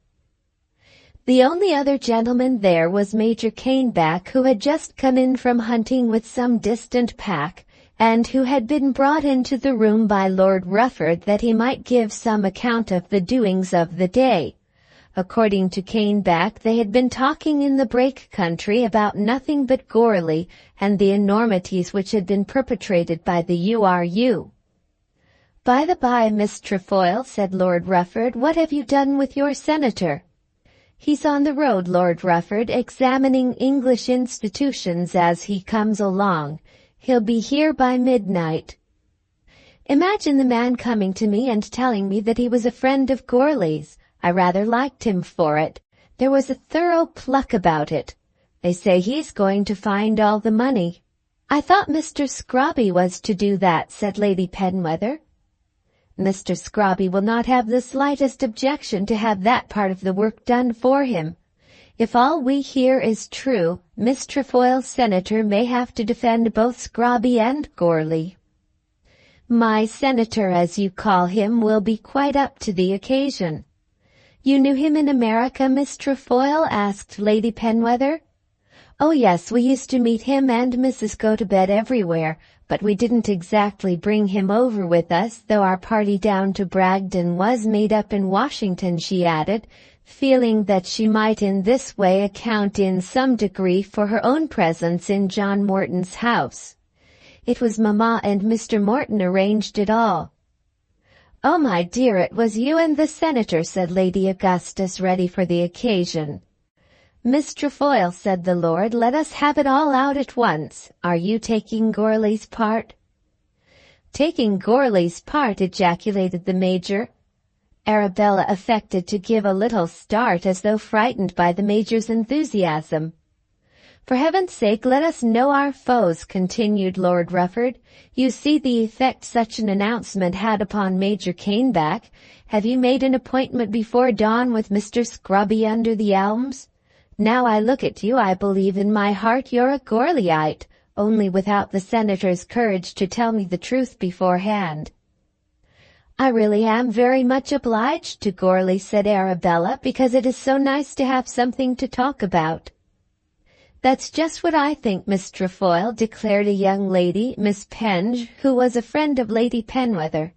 The only other gentleman there was Major Caneback, who had just come in from hunting with some distant pack, and who had been brought into the room by Lord Rufford that he might give some account of the doings of the day. According to Caneback, they had been talking in the Brake country about nothing but Goarly and the enormities which had been perpetrated by the URU. "By the by, Miss Trefoil," said Lord Rufford, "what have you done with your senator?" "He's on the road, Lord Rufford, examining English institutions as he comes along. He'll be here by midnight." Imagine the man coming to me and telling me that he was a friend of Gourley's. I rather liked him for it. There was a thorough pluck about it. They say he's going to find all the money." "I thought Mr. Scrobby was to do that," said Lady Penwether. "Mr. Scrobby will not have the slightest objection to have that part of the work done for him. If all we hear is true, Miss Trefoil's senator may have to defend both Scrobby and Gourley." "My senator, as you call him, will be quite up to the occasion." "You knew him in America, Miss Trefoil?" asked Lady Penwether. "Oh yes, we used to meet him and Mrs. Gotobed everywhere, but we didn't exactly bring him over with us, though our party down to Bragton was made up in Washington," she added, feeling that she might in this way account in some degree for her own presence in John Morton's house. "It was Mamma and Mr. Morton arranged it all." "Oh, my dear, it was you and the senator," said Lady Augustus, ready for the occasion. "Miss Trefoil," said the lord, "let us have it all out at once. Are you taking Gourley's part?" "Taking Gourley's part!" ejaculated the Major. Arabella affected to give a little start as though frightened by the Major's enthusiasm. "For heaven's sake, let us know our foes," continued Lord Rufford. "You see the effect such an announcement had upon Major Caneback. Have you made an appointment before dawn with Mr. Scrobby under the elms? Now I look at you, I believe in my heart you're a Gourleyite, only without the senator's courage to tell me the truth beforehand." "I really am very much obliged to Gourley," said Arabella, "because it is so nice to have something to talk about." "That's just what I think, Miss Trefoil," declared a young lady, Miss Penge, who was a friend of Lady Penwether.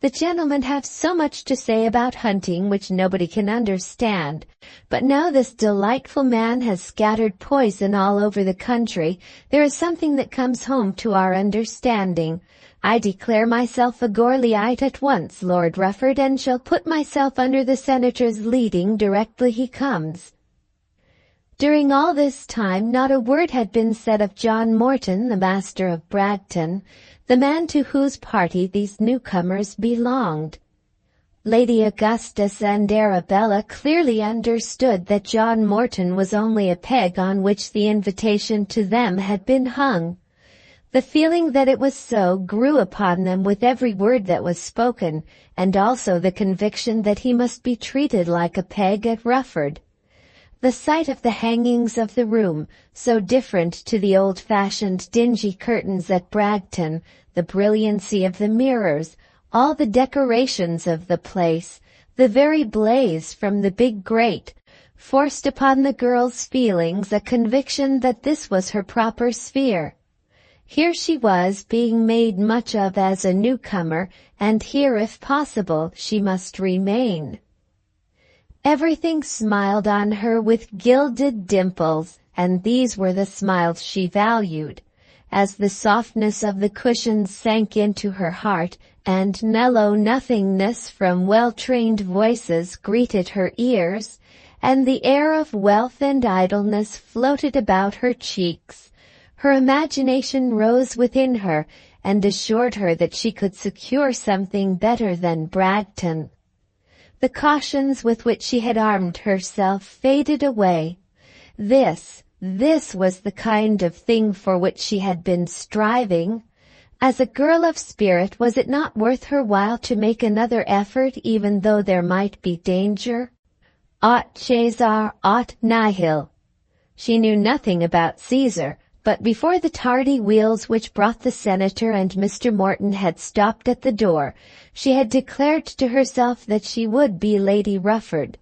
"The gentlemen have so much to say about hunting which nobody can understand. But now this delightful man has scattered poison all over the country, there is something that comes home to our understanding. I declare myself a Gourleyite at once, Lord Rufford, and shall put myself under the senator's leading directly he comes." During all this time not a word had been said of John Morton, the master of Bragton, the man to whose party these newcomers belonged. Lady Augustus and Arabella clearly understood that John Morton was only a peg on which the invitation to them had been hung. The feeling that it was so grew upon them with every word that was spoken, and also the conviction that he must be treated like a peg at Rufford. The sight of the hangings of the room, so different to the old-fashioned dingy curtains at Bragton, the brilliancy of the mirrors, all the decorations of the place, the very blaze from the big grate, forced upon the girl's feelings a conviction that this was her proper sphere. Here she was being made much of as a newcomer, and here, if possible, she must remain. Everything smiled on her with gilded dimples, and these were the smiles she valued. As the softness of the cushions sank into her heart, and mellow nothingness from well-trained voices greeted her ears, and the air of wealth and idleness floated about her cheeks, her imagination rose within her and assured her that she could secure something better than Bragton. The cautions with which she had armed herself faded away. This was the kind of thing for which she had been striving. As a girl of spirit, was it not worth her while to make another effort even though there might be danger? Aut Caesar, aut nihil. She knew nothing about Caesar, but before the tardy wheels which brought the senator and Mr. Morton had stopped at the door, she had declared to herself that she would be Lady Rufford.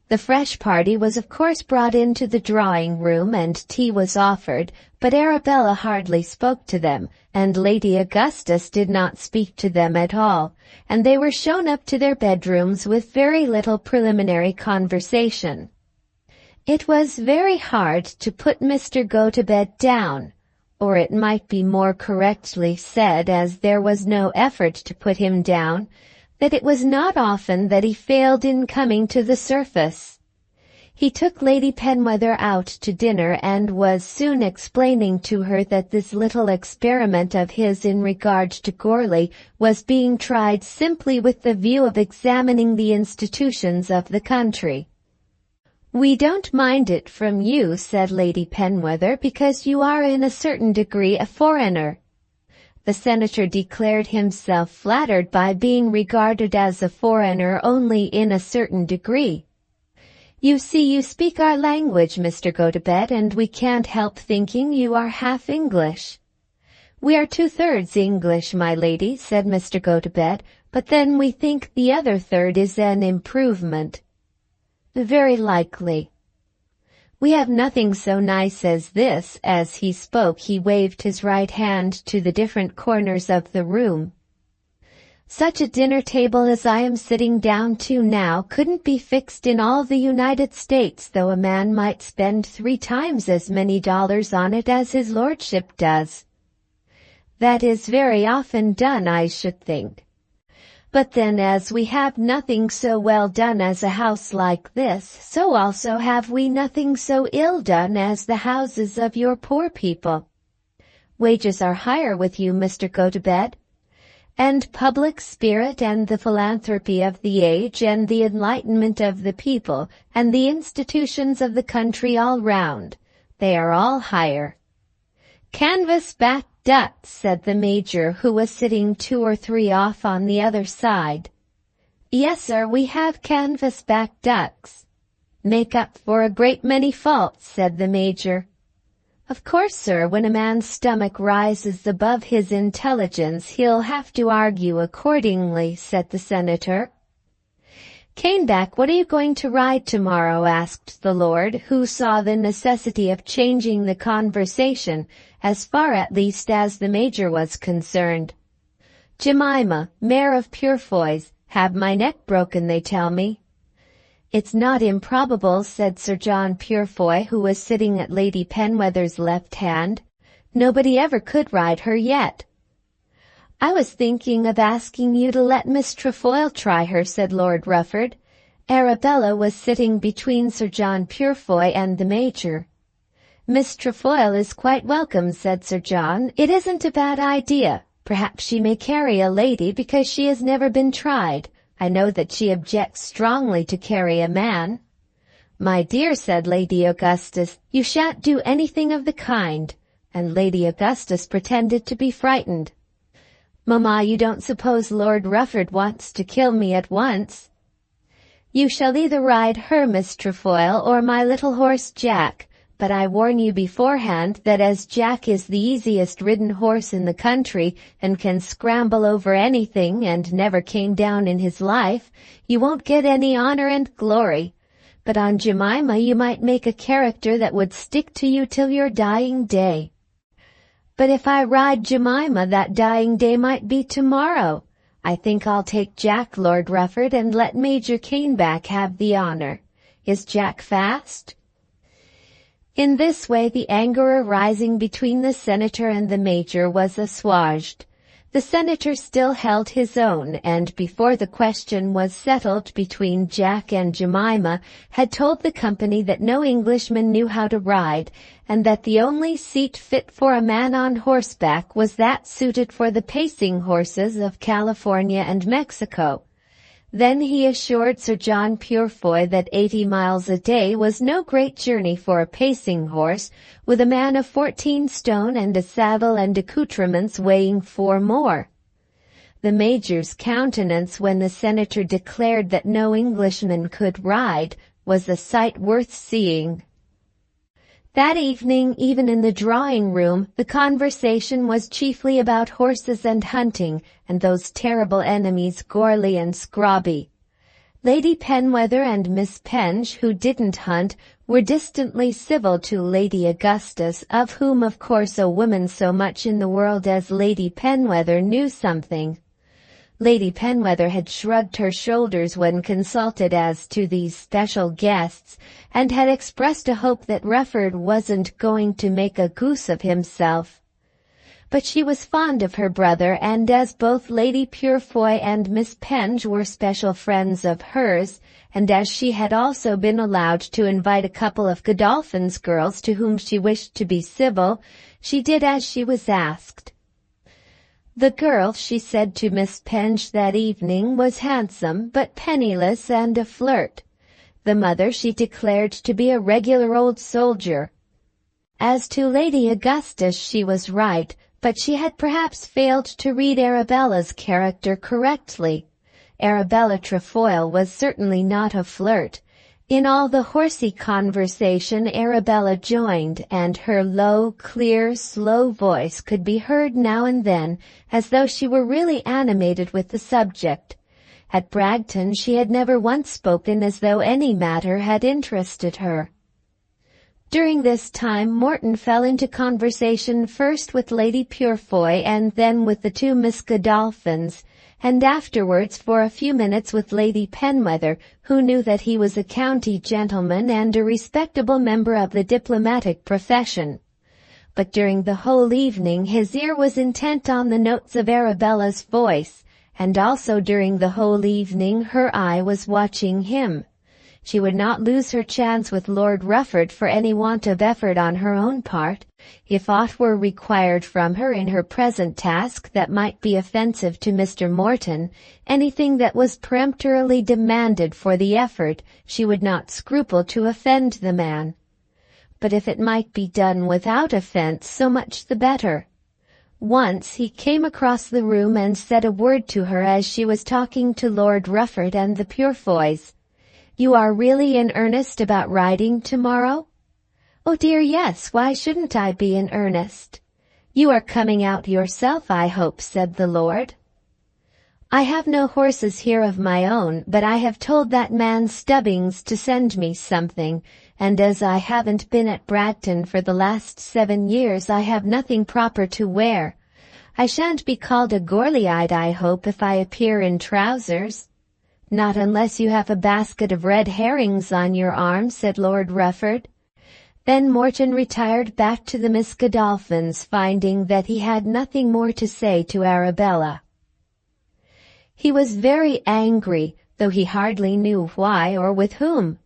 The fresh party was of course brought into the drawing-room and tea was offered, but Arabella hardly spoke to them, and Lady Augustus did not speak to them at all, and they were shown up to their bedrooms with very little preliminary conversation. It was very hard to put Mr. Gotobed down, or it might be more correctly said, as there was no effort to put him down, that it was not often that he failed in coming to the surface. He took Lady Penwether out to dinner and was soon explaining to her that this little experiment of his in regard to Goarly was being tried simply with the view of examining the institutions of the country. "We don't mind it from you," said Lady Penwether, "because you are in a certain degree a foreigner." The senator declared himself flattered by being regarded as a foreigner only in a certain degree. "You see, you speak our language, Mr. Gotobed, and we can't help thinking you are half English." "We are 2/3 English, my lady," said Mr. Gotobed, "but then we think the other third is an improvement." "Very likely." "We have nothing so nice as this." As he spoke, he waved his right hand to the different corners of the room. "Such a dinner table as I am sitting down to now couldn't be fixed in all the United States, though a man might spend 3 times as many dollars on it as his lordship does." "That is very often done, I should think." "But then, as we have nothing so well done as a house like this, so also have we nothing so ill done as the houses of your poor people. Wages are higher with you, Mr. Gotobed, and public spirit and the philanthropy of the age and the enlightenment of the people and the institutions of the country all round, they are all higher." "Canvas-back ducks," said the Major, who was sitting 2 or 3 off on the other side. "Yes, sir, we have canvas-back ducks." "Make up for a great many faults," said the Major. "Of course, sir, when a man's stomach rises above his intelligence, he'll have to argue accordingly," said the senator. "Caneback, what are you going to ride tomorrow?" asked the Lord, who saw the necessity of changing the conversation, as far at least as the Major was concerned. "Jemima, mare of Purefoy's. Have my neck broken, they tell me." "It's not improbable," said Sir John Purefoy, who was sitting at Lady Penwether's left hand. "Nobody ever could ride her yet." "I was thinking of asking you to let Miss Trefoil try her," said Lord Rufford. Arabella was sitting between Sir John Purefoy and the Major. "Miss Trefoil is quite welcome," said Sir John. "It isn't a bad idea. Perhaps she may carry a lady because she has never been tried. I know that she objects strongly to carry a man." "My dear," said Lady Augustus, "you shan't do anything of the kind," and Lady Augustus pretended to be frightened. "Mamma, you don't suppose Lord Rufford wants to kill me at once?" "You shall either ride her, Miss Trefoil, or my little horse Jack. But I warn you beforehand that as Jack is the easiest ridden horse in the country and can scramble over anything and never came down in his life, you won't get any honor and glory. But on Jemima you might make a character that would stick to you till your dying day." "But if I ride Jemima, that dying day might be tomorrow. I think I'll take Jack, Lord Rufford, and let Major Caneback have the honor. Is Jack fast?" In this way the anger arising between the senator and the Major was assuaged. The senator still held his own, and before the question was settled between Jack and Jemima, had told the company that no Englishman knew how to ride, and that the only seat fit for a man on horseback was that suited for the pacing horses of California and Mexico. Then he assured Sir John Purefoy that 80 miles a day was no great journey for a pacing horse, with a man of 14 stone and a saddle and accoutrements weighing 4 more. The Major's countenance when the senator declared that no Englishman could ride was a sight worth seeing. That evening, even in the drawing-room, the conversation was chiefly about horses and hunting, and those terrible enemies Goarly and Scrobby. Lady Penwether and Miss Penge, who didn't hunt, were distantly civil to Lady Augustus, of whom of course a woman so much in the world as Lady Penwether knew something. Lady Penwether had shrugged her shoulders when consulted as to these special guests, and had expressed a hope that Rufford wasn't going to make a goose of himself. But she was fond of her brother, and as both Lady Purefoy and Miss Penge were special friends of hers, and as she had also been allowed to invite a couple of Godolphin's girls to whom she wished to be civil, she did as she was asked. The girl, she said to Miss Penge that evening, was handsome, but penniless and a flirt. The mother she declared to be a regular old soldier. As to Lady Augustus, she was right, but she had perhaps failed to read Arabella's character correctly. Arabella Trefoil was certainly not a flirt. In all the horsey conversation Arabella joined, and her low, clear, slow voice could be heard now and then, as though she were really animated with the subject. At Bragton she had never once spoken as though any matter had interested her. During this time Morton fell into conversation first with Lady Purefoy and then with the two Miss Godolphins, and afterwards for a few minutes with Lady Penwether, who knew that he was a county gentleman and a respectable member of the diplomatic profession. But during the whole evening his ear was intent on the notes of Arabella's voice, and also during the whole evening her eye was watching him. She would not lose her chance with Lord Rufford for any want of effort on her own part. If aught were required from her in her present task that might be offensive to Mr. Morton, anything that was peremptorily demanded for the effort, she would not scruple to offend the man. But if it might be done without offence, so much the better. Once he came across the room and said a word to her as she was talking to Lord Rufford and the Purefoys. "You are really in earnest about riding tomorrow?" "Oh dear, yes, why shouldn't I be in earnest?" "You are coming out yourself, I hope," said the lord. "I have no horses here of my own, but I have told that man Stubbings to send me something, and as I haven't been at Bragton for the last 7 years I have nothing proper to wear. I shan't be called a Gourleyite, I hope, if I appear in trousers." "Not unless you have a basket of red herrings on your arm," said Lord Rufford. Then Morton retired back to the Miss Godolphins, finding that he had nothing more to say to Arabella. He was very angry, though he hardly knew why or with whom.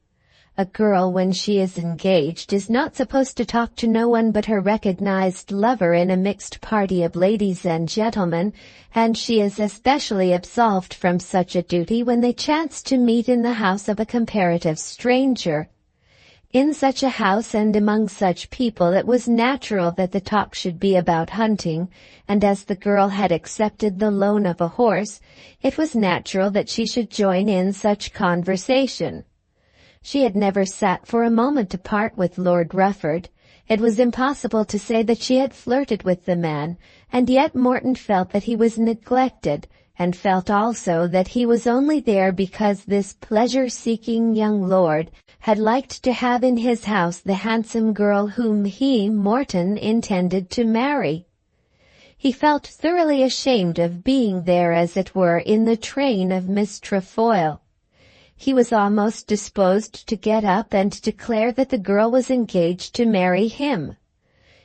A girl, when she is engaged, is not supposed to talk to no one but her recognized lover in a mixed party of ladies and gentlemen, and she is especially absolved from such a duty when they chance to meet in the house of a comparative stranger. In such a house and among such people it was natural that the talk should be about hunting, and as the girl had accepted the loan of a horse, it was natural that she should join in such conversation. She had never sat for a moment apart with Lord Rufford. It was impossible to say that she had flirted with the man, and yet Morton felt that he was neglected, and felt also that he was only there because this pleasure-seeking young lord had liked to have in his house the handsome girl whom he, Morton, intended to marry. He felt thoroughly ashamed of being there, as it were, in the train of Miss Trefoil. He was almost disposed to get up and declare that the girl was engaged to marry him.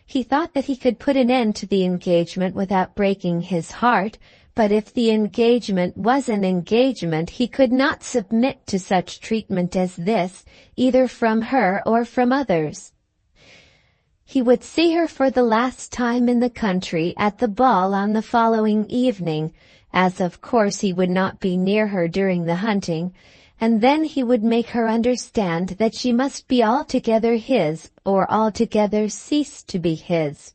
He thought that he could put an end to the engagement without breaking his heart, but if the engagement was an engagement, he could not submit to such treatment as this, either from her or from others. He would see her for the last time in the country at the ball on the following evening, as of course he would not be near her during the hunting, and then he would make her understand that she must be altogether his, or altogether cease to be his.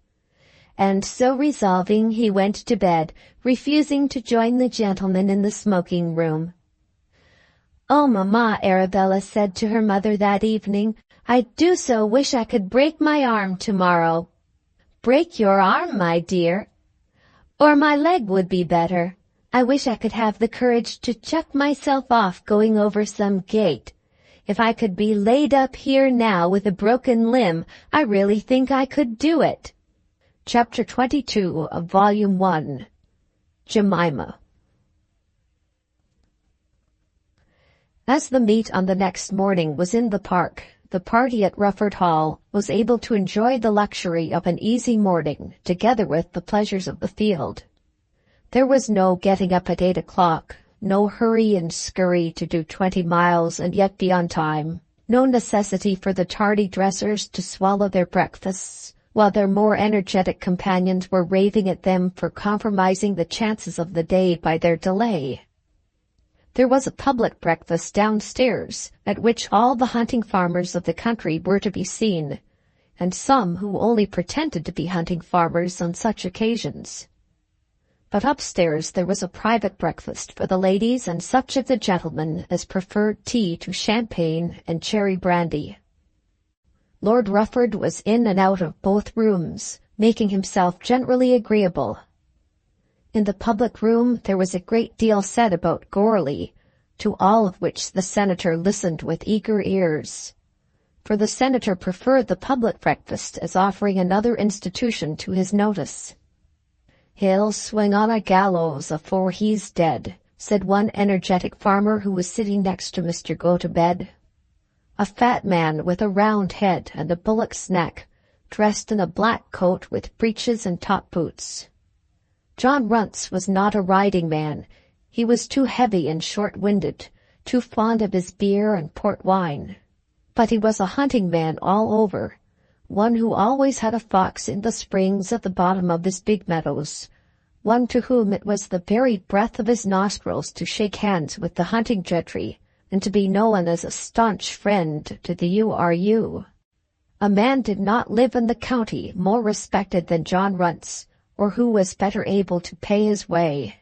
And so resolving, he went to bed, refusing to join the gentlemen in the smoking-room. "Oh, mamma," Arabella said to her mother that evening, "I do so wish I could break my arm tomorrow." "Break your arm, my dear?" "Or my leg would be better. I wish I could have the courage to chuck myself off going over some gate. If I could be laid up here now with a broken limb, I really think I could do it." Chapter 22 of Volume 1. Jemima. As the meet on the next morning was in the park, the party at Rufford Hall was able to enjoy the luxury of an easy morning together with the pleasures of the field. There was no getting up at 8 o'clock, no hurry and scurry to do 20 miles and yet be on time, no necessity for the tardy dressers to swallow their breakfasts, while their more energetic companions were raving at them for compromising the chances of the day by their delay. There was a public breakfast downstairs, at which all the hunting farmers of the country were to be seen, and some who only pretended to be hunting farmers on such occasions. But upstairs there was a private breakfast for the ladies and such of the gentlemen as preferred tea to champagne and cherry brandy. Lord Rufford was in and out of both rooms, making himself generally agreeable. In the public room there was a great deal said about Goarly, to all of which the senator listened with eager ears. For the senator preferred the public breakfast as offering another institution to his notice. "He'll swing on a gallows afore he's dead," said one energetic farmer who was sitting next to Mr. Gotobed. A fat man with a round head and a bullock's neck, dressed in a black coat with breeches and top boots. John Runce was not a riding man. He was too heavy and short-winded, too fond of his beer and port wine. But he was a hunting man all over, one who always had a fox in the springs at the bottom of his big meadows, one to whom it was the very breath of his nostrils to shake hands with the hunting gentry, and to be known as a staunch friend to the U.R.U. A man did not live in the county more respected than John Runce, or who was better able to pay his way.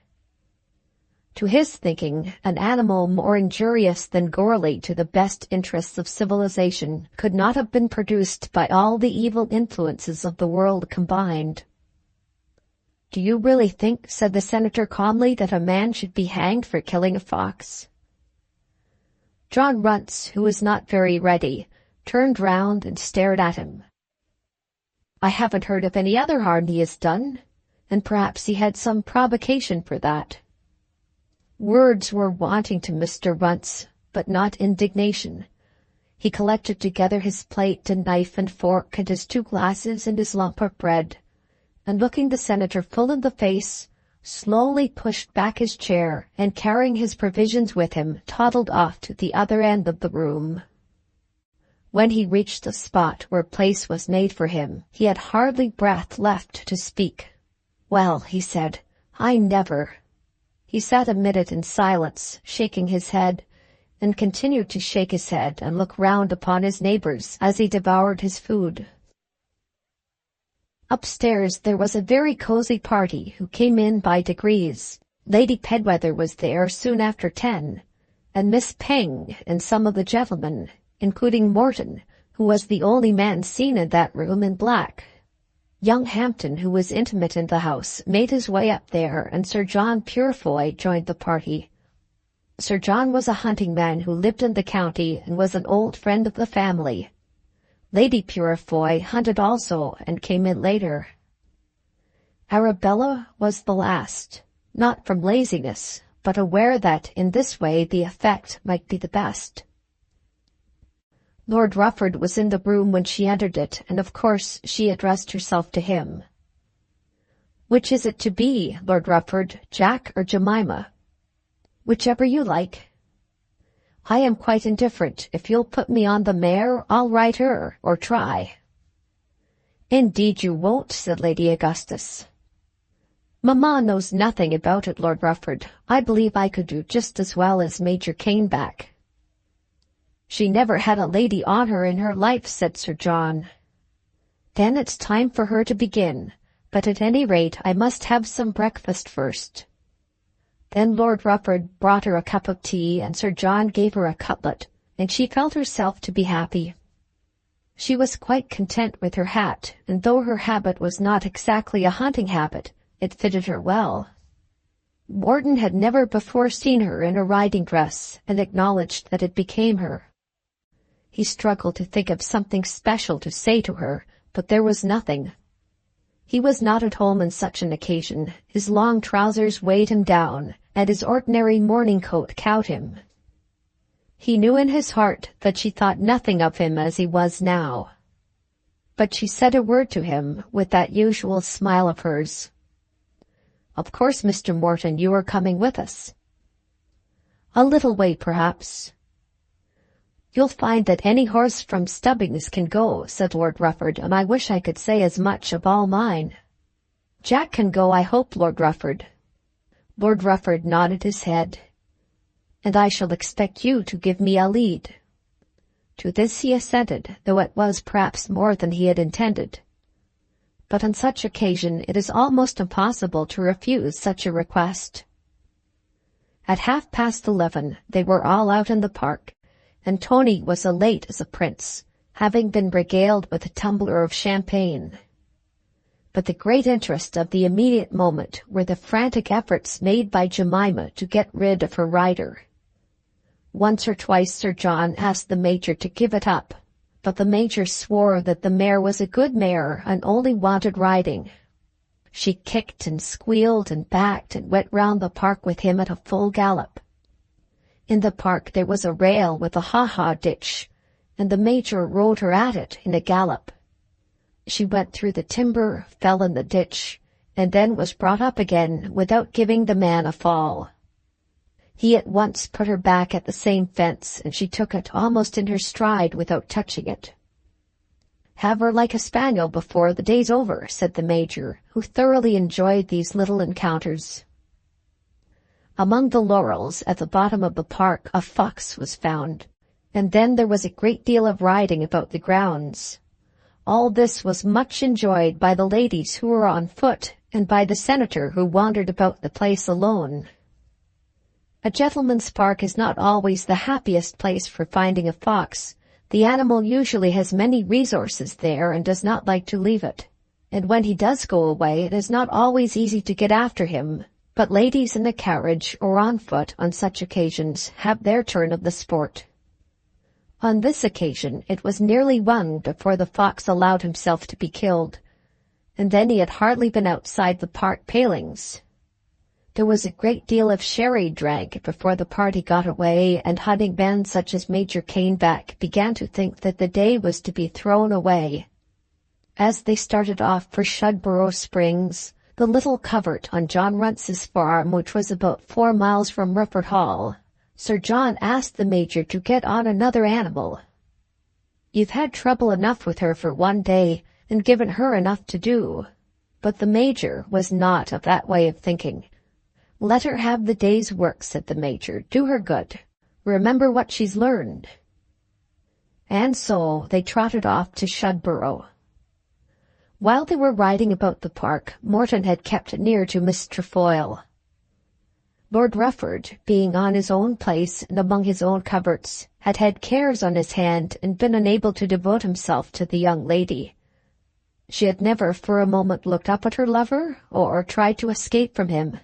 To his thinking, an animal more injurious than Goarly to the best interests of civilization could not have been produced by all the evil influences of the world combined. "Do you really think," said the senator calmly, "that a man should be hanged for killing a fox?" John Runce, who was not very ready, turned round and stared at him. "I haven't heard of any other harm he has done, and perhaps he had some provocation for that." Words were wanting to Mr. Runce, but not indignation. He collected together his plate and knife and fork and his 2 glasses and his lump of bread, and looking the senator full in the face, slowly pushed back his chair, and carrying his provisions with him, toddled off to the other end of the room. When he reached the spot where place was made for him, he had hardly breath left to speak. "Well," he said, "I never—" He sat a minute in silence, shaking his head, and continued to shake his head and look round upon his neighbours as he devoured his food. Upstairs there was a very cosy party who came in by degrees. Lady Pedweather was there soon after 10, and Miss Peng and some of the gentlemen, including Morton, who was the only man seen in that room in black. Young Hampton, who was intimate in the house, made his way up there, and Sir John Purefoy joined the party. Sir John was a hunting man who lived in the county and was an old friend of the family. Lady Purefoy hunted also and came in later. Arabella was the last, not from laziness, but aware that in this way the effect might be the best. Lord Rufford was in the room when she entered it, and of course she addressed herself to him. "Which is it to be, Lord Rufford, Jack or Jemima?" "Whichever you like." "I am quite indifferent. If you'll put me on the mare, I'll ride her, or try." "Indeed you won't," said Lady Augustus. "Mamma knows nothing about it, Lord Rufford. I believe I could do just as well as Major Caneback." "She never had a lady on her in her life," said Sir John. "Then it's time for her to begin, but at any rate I must have some breakfast first." Then Lord Rufford brought her a cup of tea, and Sir John gave her a cutlet, and she felt herself to be happy. She was quite content with her hat, and though her habit was not exactly a hunting habit, it fitted her well. Morton had never before seen her in a riding dress, and acknowledged that it became her. He struggled to think of something special to say to her, but there was nothing. He was not at home on such an occasion. His long trousers weighed him down, and his ordinary morning coat cowed him. He knew in his heart that she thought nothing of him as he was now. But she said a word to him with that usual smile of hers. "Of course, Mr. Morton, you are coming with us." "A little way, perhaps." "You'll find that any horse from Stubbings can go," said Lord Rufford, "and I wish I could say as much of all mine." "Jack can go, I hope, Lord Rufford." Lord Rufford nodded his head. "And I shall expect you to give me a lead." To this he assented, though it was perhaps more than he had intended. But on such occasion it is almost impossible to refuse such a request. At 11:30 they were all out in the park, and Tony was elate as a prince, having been regaled with a tumbler of champagne. But the great interest of the immediate moment were the frantic efforts made by Jemima to get rid of her rider. Once or twice Sir John asked the Major to give it up, but the Major swore that the mare was a good mare and only wanted riding. She kicked and squealed and backed and went round the park with him at a full gallop. In the park there was a rail with a ha-ha ditch, and the Major rode her at it in a gallop. She went through the timber, fell in the ditch, and then was brought up again without giving the man a fall. He at once put her back at the same fence, and she took it almost in her stride without touching it. "Have her like a spaniel before the day's over," said the Major, who thoroughly enjoyed these little encounters. Among the laurels at the bottom of the park a fox was found, and then there was a great deal of riding about the grounds. All this was much enjoyed by the ladies who were on foot, and by the senator who wandered about the place alone. A gentleman's park is not always the happiest place for finding a fox. The animal usually has many resources there and does not like to leave it. And when he does go away, it is not always easy to get after him. But ladies in a carriage or on foot on such occasions have their turn of the sport. On this occasion it was nearly 1 before the fox allowed himself to be killed, and then he had hardly been outside the park palings. There was a great deal of sherry drank before the party got away, and hunting men such as Major Caneback began to think that the day was to be thrown away. As they started off for Shudborough Springs, the little covert on John Runce's farm, which was about 4 miles from Rufford Hall, Sir John asked the Major to get on another animal. "You've had trouble enough with her for one day, and given her enough to do." But the Major was not of that way of thinking. "Let her have the day's work," said the Major. "Do her good. Remember what she's learned." And so they trotted off to Shudborough. While they were riding about the park, Morton had kept near to Miss Trefoil. Lord Rufford, being on his own place and among his own coverts, had had cares on his hand and been unable to devote himself to the young lady. She had never for a moment looked up at her lover or tried to escape from him.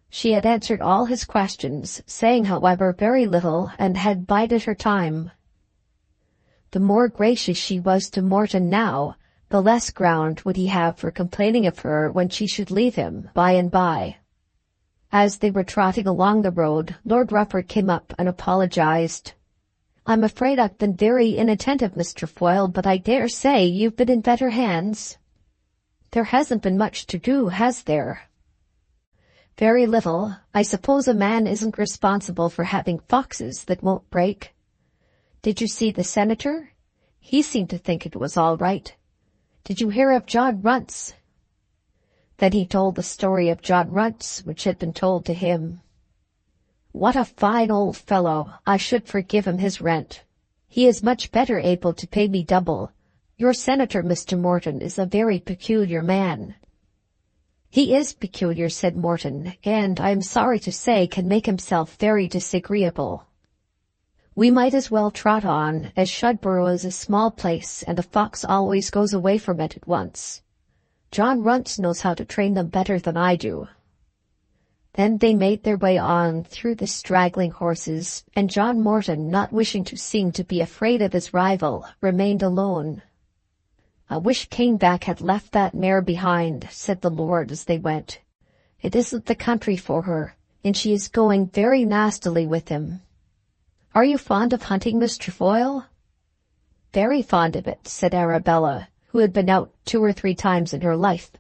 She had answered all his questions, saying, however, very little, and had bided her time. The more gracious she was to Morton now, the less ground would he have for complaining of her when she should leave him by and by. As they were trotting along the road, Lord Rufford came up and apologized. "I'm afraid I've been very inattentive, Mr. Trefoil, but I dare say you've been in better hands." "There hasn't been much to do, has there?" "Very little. I suppose a man isn't responsible for having foxes that won't break." "Did you see the senator?" "He seemed to think it was all right." "Did you hear of John Runce?" Then he told the story of John Runce, which had been told to him. "What a fine old fellow! I should forgive him his rent. He is much better able to pay me double. Your senator, Mr. Morton, is a very peculiar man." "He is peculiar," said Morton, "and, I am sorry to say, can make himself very disagreeable. We might as well trot on, as Shudborough is a small place, and a fox always goes away from it at once. John Runce knows how to train them better than I do." Then they made their way on through the straggling horses, and John Morton, not wishing to seem to be afraid of his rival, remained alone. "I wish Caneback had left that mare behind," said the lord as they went. "It isn't the country for her, and she is going very nastily with him." "Are you fond of hunting, Miss Trefoil?" "Very fond of it," said Arabella, who had been out 2 or 3 times in her life.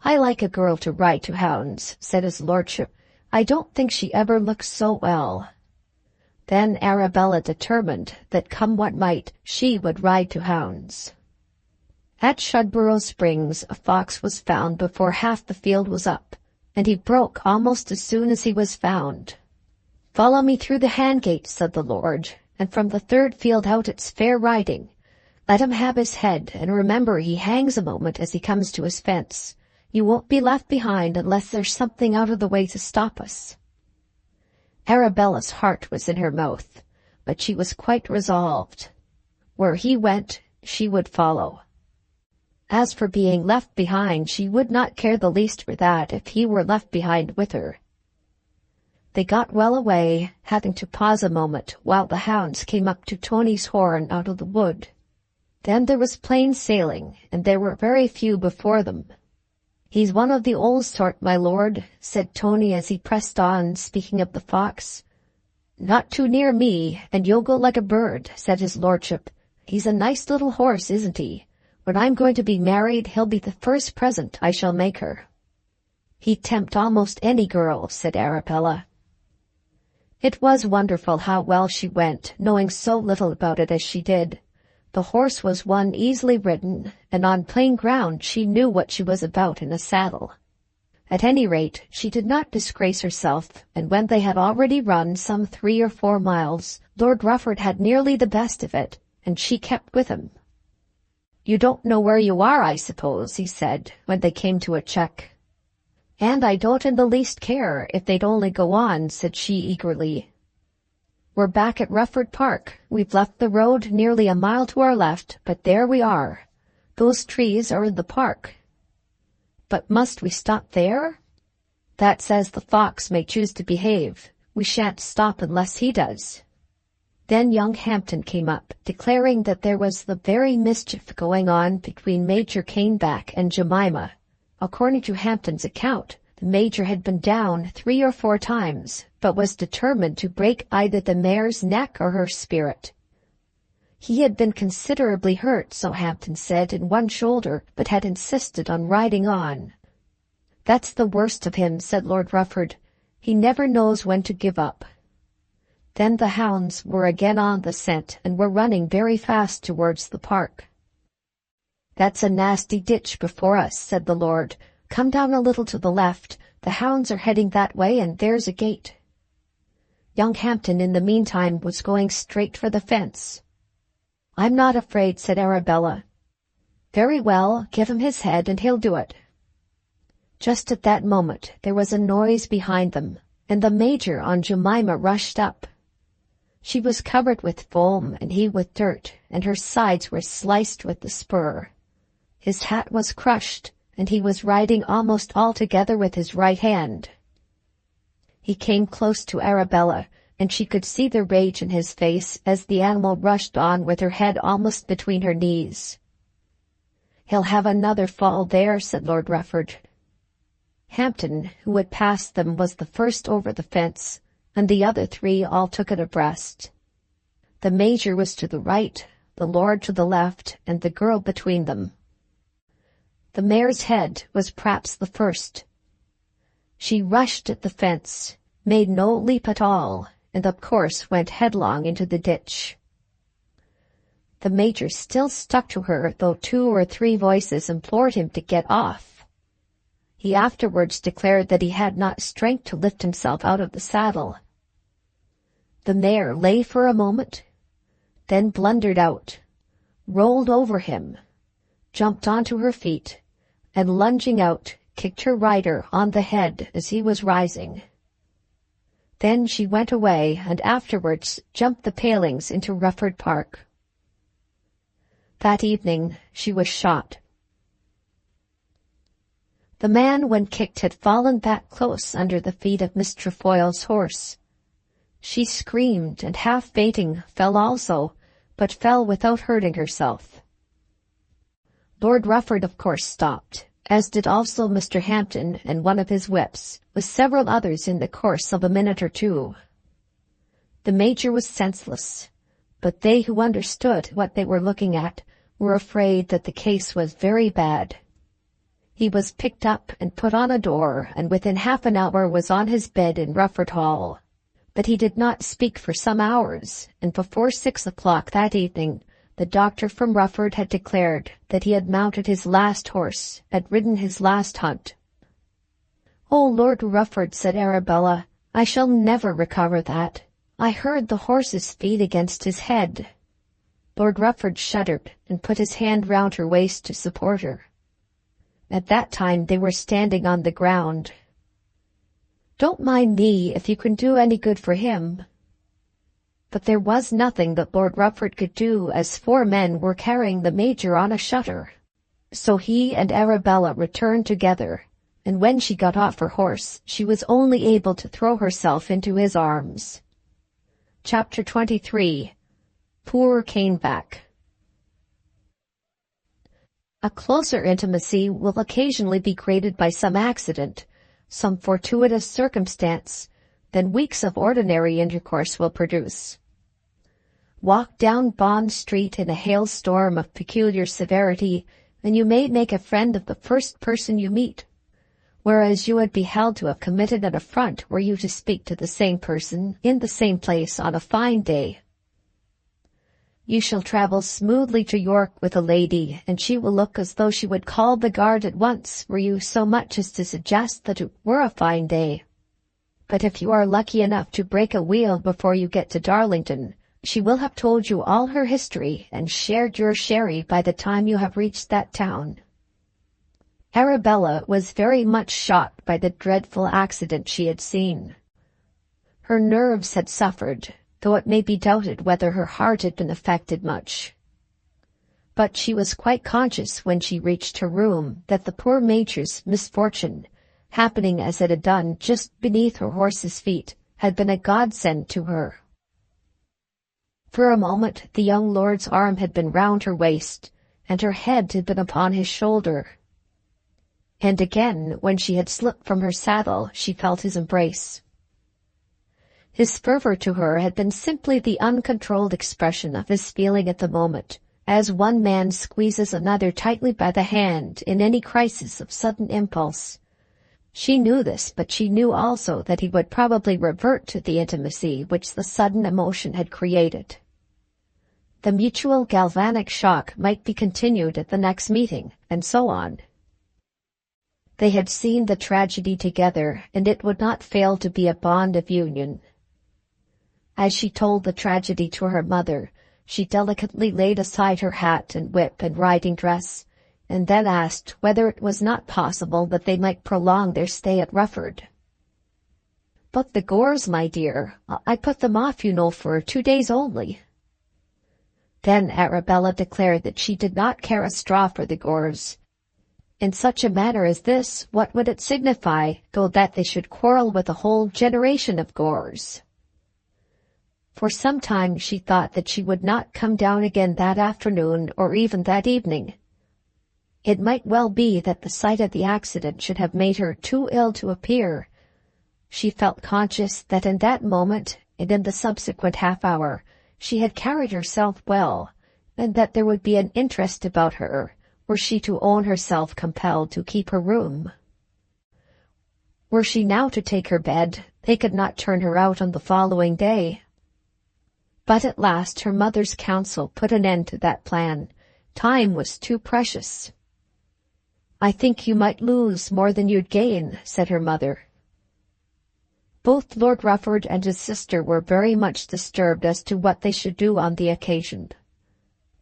"I like a girl to ride to hounds," said his lordship. "I don't think she ever looks so well." Then Arabella determined that come what might, she would ride to hounds. At Shudborough Springs a fox was found before half the field was up, and he broke almost as soon as he was found. "Follow me through the hand-gate," said the lord, "and from the 3rd field out it's fair riding. Let him have his head, and remember he hangs a moment as he comes to his fence. You won't be left behind unless there's something out of the way to stop us." Arabella's heart was in her mouth, but she was quite resolved. Where he went, she would follow. As for being left behind, she would not care the least for that if he were left behind with her. They got well away, having to pause a moment while the hounds came up to Tony's horn out of the wood. Then there was plain sailing, and there were very few before them. "He's one of the old sort, my lord," said Tony as he pressed on, speaking of the fox. "Not too near me, and you'll go like a bird," said his lordship. "He's a nice little horse, isn't he? When I'm going to be married, he'll be the first present I shall make her." "He'd tempt almost any girl," said Arabella. It was wonderful how well she went, knowing so little about it as she did. The horse was one easily ridden, and on plain ground she knew what she was about in a saddle. At any rate, she did not disgrace herself, and when they had already run some 3 or 4 miles, Lord Rufford had nearly the best of it, and she kept with him. "You don't know where you are, I suppose," he said, when they came to a check. "And I don't in the least care, if they'd only go on," said she eagerly. "We're back at Rufford Park. We've left the road nearly a mile to our left, but there we are. Those trees are in the park." "But must we stop there?" "That's as the fox may choose to behave. We shan't stop unless he does." Then young Hampton came up, declaring that there was the very mischief going on between Major Caneback and Jemima. According to Hampton's account, the Major had been down 3 or 4 times, but was determined to break either the mare's neck or her spirit. He had been considerably hurt, so Hampton said, in one shoulder, but had insisted on riding on. "That's the worst of him," said Lord Rufford. "He never knows when to give up." Then the hounds were again on the scent and were running very fast towards the park. "That's a nasty ditch before us," said the lord. "Come down a little to the left. The hounds are heading that way, and there's a gate." Young Hampton in the meantime was going straight for the fence. "I'm not afraid," said Arabella. "Very well, give him his head and he'll do it." Just at that moment there was a noise behind them, and the Major on Jemima rushed up. She was covered with foam and he with dirt, and her sides were sliced with the spur. His hat was crushed, and he was riding almost altogether with his right hand. He came close to Arabella, and she could see the rage in his face as the animal rushed on with her head almost between her knees. "He'll have another fall there," said Lord Rufford. Hampton, who had passed them, was the first over the fence, and the other 3 all took it abreast. The Major was to the right, the lord to the left, and the girl between them. The mare's head was perhaps the first. She rushed at the fence, made no leap at all, and of course went headlong into the ditch. The Major still stuck to her, though 2 or 3 voices implored him to get off. He afterwards declared that he had not strength to lift himself out of the saddle. The mare lay for a moment, then blundered out, rolled over him, jumped onto her feet, and lunging out, kicked her rider on the head as he was rising. Then she went away and afterwards jumped the palings into Rufford Park. That evening she was shot. The man, when kicked, had fallen back close under the feet of Miss Trefoil's horse. She screamed and, half fainting, fell also, but fell without hurting herself. Lord Rufford of course stopped, as did also Mr. Hampton and one of his whips, with several others in the course of a minute or 2. The Major was senseless, but they who understood what they were looking at were afraid that the case was very bad. He was picked up and put on a door, and within half an hour was on his bed in Rufford Hall. But he did not speak for some hours, and before 6 o'clock that evening, the doctor from Rufford had declared that he had mounted his last horse, had ridden his last hunt. "Oh, Lord Rufford," said Arabella, "I shall never recover that. I heard the horse's feet against his head." Lord Rufford shuddered and put his hand round her waist to support her. At that time they were standing on the ground. "Don't mind me if you can do any good for him." But there was nothing that Lord Rufford could do, as 4 men were carrying the Major on a shutter. So he and Arabella returned together, and when she got off her horse, she was only able to throw herself into his arms. Chapter 23. Poor Caneback. A closer intimacy will occasionally be created by some accident, some fortuitous circumstance, than weeks of ordinary intercourse will produce. Walk down Bond Street in a hailstorm of peculiar severity, and you may make a friend of the first person you meet, whereas you would be held to have committed an affront were you to speak to the same person in the same place on a fine day. You shall travel smoothly to York with a lady, and she will look as though she would call the guard at once were you so much as to suggest that it were a fine day. But if you are lucky enough to break a wheel before you get to Darlington, she will have told you all her history and shared your sherry by the time you have reached that town. Arabella was very much shocked by the dreadful accident she had seen. Her nerves had suffered, though it may be doubted whether her heart had been affected much. But she was quite conscious when she reached her room that the poor Major's misfortune, happening as it had done just beneath her horse's feet, had been a godsend to her. For a moment the young lord's arm had been round her waist, and her head had been upon his shoulder. And again, when she had slipped from her saddle, she felt his embrace. His fervour to her had been simply the uncontrolled expression of his feeling at the moment, as one man squeezes another tightly by the hand in any crisis of sudden impulse. She knew this, but she knew also that he would probably revert to the intimacy which the sudden emotion had created. The mutual galvanic shock might be continued at the next meeting, and so on. They had seen the tragedy together, and it would not fail to be a bond of union. As she told the tragedy to her mother, she delicately laid aside her hat and whip and riding dress, and then asked whether it was not possible that they might prolong their stay at Rufford. "But the Gores, my dear, I put them off, you know, for 2 days only." Then Arabella declared that she did not care a straw for the Gores. In such a matter as this, what would it signify, though that they should quarrel with a whole generation of Gores? For some time she thought that she would not come down again that afternoon or even that evening. It might well be that the sight of the accident should have made her too ill to appear. She felt conscious that in that moment, and in the subsequent half-hour, she had carried herself well, and that there would be an interest about her, were she to own herself compelled to keep her room. Were she now to take her bed, they could not turn her out on the following day. But at last her mother's counsel put an end to that plan. Time was too precious. "I think you might lose more than you'd gain," said her mother. Both Lord Rufford and his sister were very much disturbed as to what they should do on the occasion.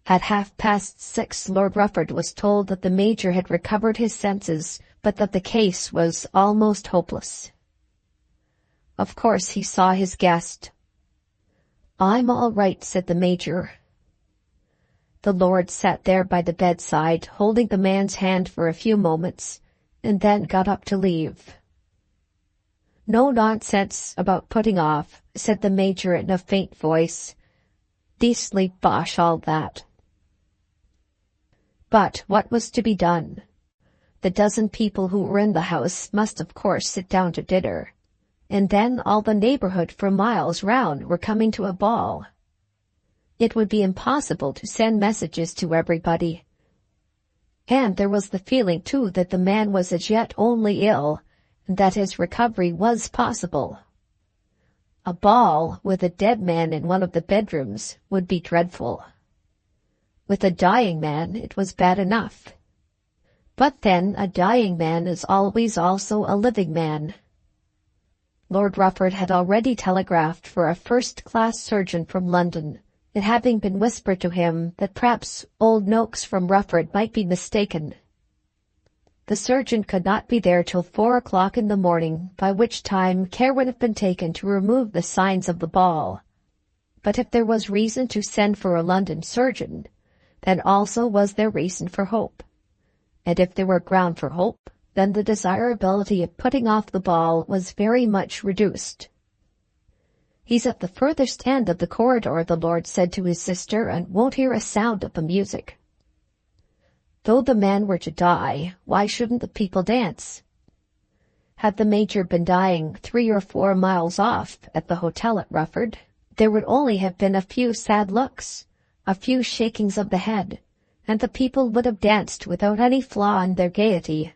At 6:30 Lord Rufford was told that the Major had recovered his senses, but that the case was almost hopeless. Of course he saw his guest. "I'm all right," said the Major. The Lord sat there by the bedside, holding the man's hand for a few moments, and then got up to leave. "No nonsense about putting off," said the Major in a faint voice. "Beastly bosh, all that." But what was to be done? The dozen people who were in the house must of course sit down to dinner. and then all the neighborhood for miles round were coming to a ball. It would be impossible to send messages to everybody. And there was the feeling, too, that the man was as yet only ill, and that his recovery was possible. A ball with a dead man in one of the bedrooms would be dreadful. With a dying man it was bad enough. But then a dying man is always also a living man. Lord Rufford had already telegraphed for a first-class surgeon from London, it having been whispered to him that perhaps old Noakes from Rufford might be mistaken. The surgeon could not be there till 4 o'clock in the morning, by which time care would have been taken to remove the signs of the ball. But if there was reason to send for a London surgeon, then also was there reason for hope. And if there were ground for hope, then the desirability of putting off the ball was very much reduced. "He's at the furthest end of the corridor," the Lord said to his sister, "and won't hear a sound of the music." Though the man were to die, why shouldn't the people dance? Had the Major been dying 3 or 4 miles off at the hotel at Rufford, there would only have been a few sad looks, a few shakings of the head, and the people would have danced without any flaw in their gaiety.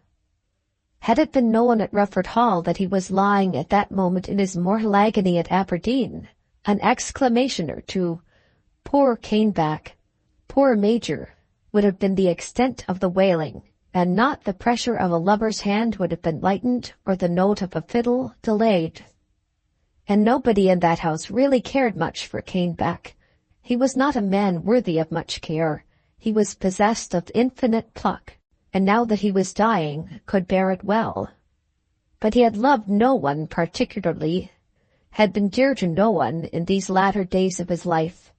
Had it been known at Rufford Hall that he was lying at that moment in his mortal agony at Aberdeen, an exclamation or two, "Poor Caneback! Poor Major!" would have been the extent of the wailing, and not the pressure of a lover's hand would have been lightened, or the note of a fiddle delayed. And nobody in that house really cared much for Caneback. He was not a man worthy of much care. He was possessed of infinite pluck, and now that he was dying, could bear it well. But he had loved no one particularly, had been dear to no one in these latter days of his life,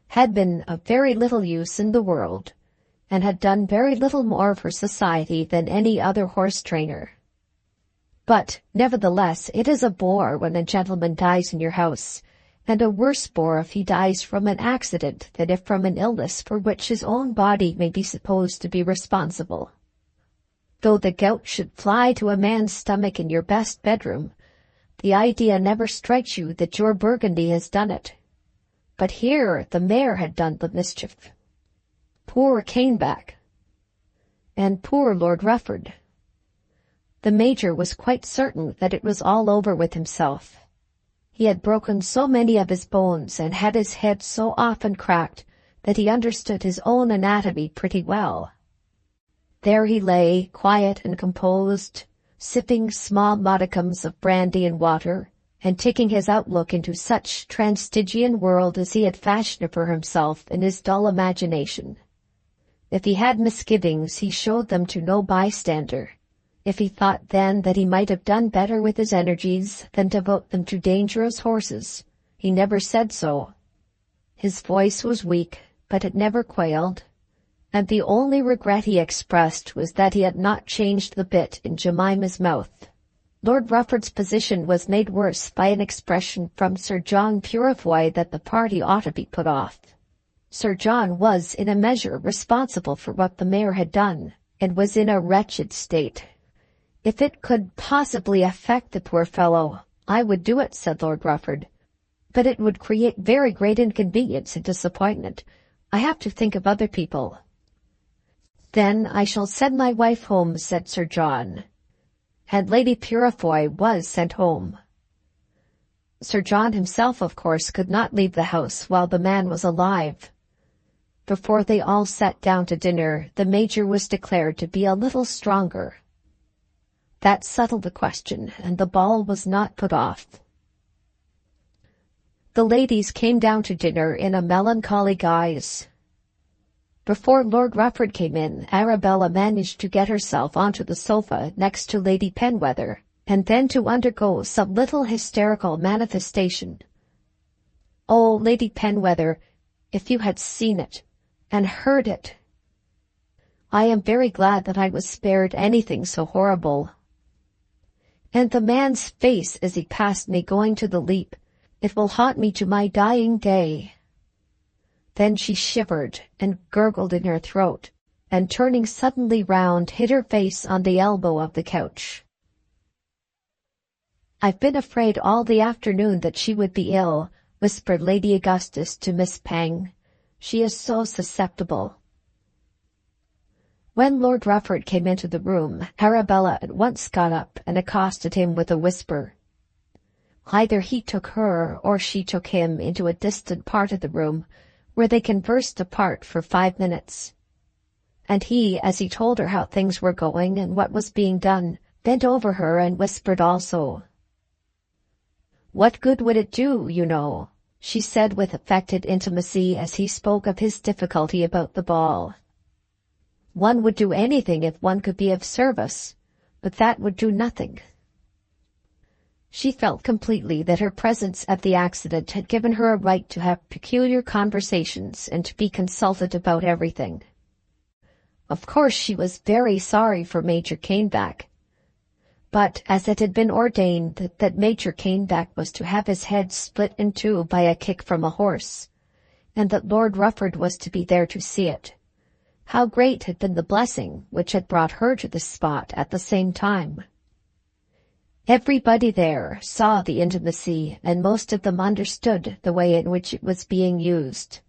had been of very little use in the world, and had done very little more for society than any other horse-trainer. But, nevertheless, it is a bore when a gentleman dies in your house, and a worse bore if he dies from an accident than if from an illness for which his own body may be supposed to be responsible. Though the gout should fly to a man's stomach in your best bedroom, the idea never strikes you that your Burgundy has done it. But here the mare had done the mischief. Poor Caneback! And poor Lord Rufford! The Major was quite certain that it was all over with himself. He had broken so many of his bones and had his head so often cracked that he understood his own anatomy pretty well. There he lay, quiet and composed, sipping small modicums of brandy and water, and taking his outlook into such transtygian world as he had fashioned for himself in his dull imagination. If he had misgivings, he showed them to no bystander. If he thought then that he might have done better with his energies than devote them to dangerous horses, he never said so. His voice was weak, but it never quailed, and the only regret he expressed was that he had not changed the bit in Jemima's mouth. Lord Rufford's position was made worse by an expression from Sir John Purefoy that the party ought to be put off. Sir John was in a measure responsible for what the mare had done, and was in a wretched state. "If it could possibly affect the poor fellow, I would do it," said Lord Rufford. "But it would create very great inconvenience and disappointment. I have to think of other people." "Then I shall send my wife home," said Sir John. And Lady Purefoy was sent home. Sir John himself, of course, could not leave the house while the man was alive. Before they all sat down to dinner, the Major was declared to be a little stronger. That settled the question, and the ball was not put off. The ladies came down to dinner in a melancholy guise. Before Lord Rufford came in, Arabella managed to get herself onto the sofa next to Lady Penwether, and then to undergo some little hysterical manifestation. Oh, Lady Penwether, if you had seen it, and heard it! I am very glad that I was spared anything so horrible. And the man's face as he passed me going to the leap, it will haunt me to my dying day. Then she shivered and gurgled in her throat, and turning suddenly round hid her face on the elbow of the couch. "I've been afraid all the afternoon that she would be ill," whispered Lady Augustus to Miss Penge. "She is so susceptible." When Lord Rufford came into the room, Arabella at once got up and accosted him with a whisper. Either he took her or she took him into a distant part of the room, where they conversed apart for 5 minutes. And he, as he told her how things were going and what was being done, bent over her and whispered also. "What good would it do, you know?" she said with affected intimacy as he spoke of his difficulty about the ball. "One would do anything if one could be of service, but that would do nothing." She felt completely that her presence at the accident had given her a right to have peculiar conversations and to be consulted about everything. Of course she was very sorry for Major Caneback, but as it had been ordained that Major Caneback was to have his head split in two by a kick from a horse, and that Lord Rufford was to be there to see it, how great had been the blessing which had brought her to the spot at the same time. Everybody there saw the intimacy, and most of them understood the way in which it was being used.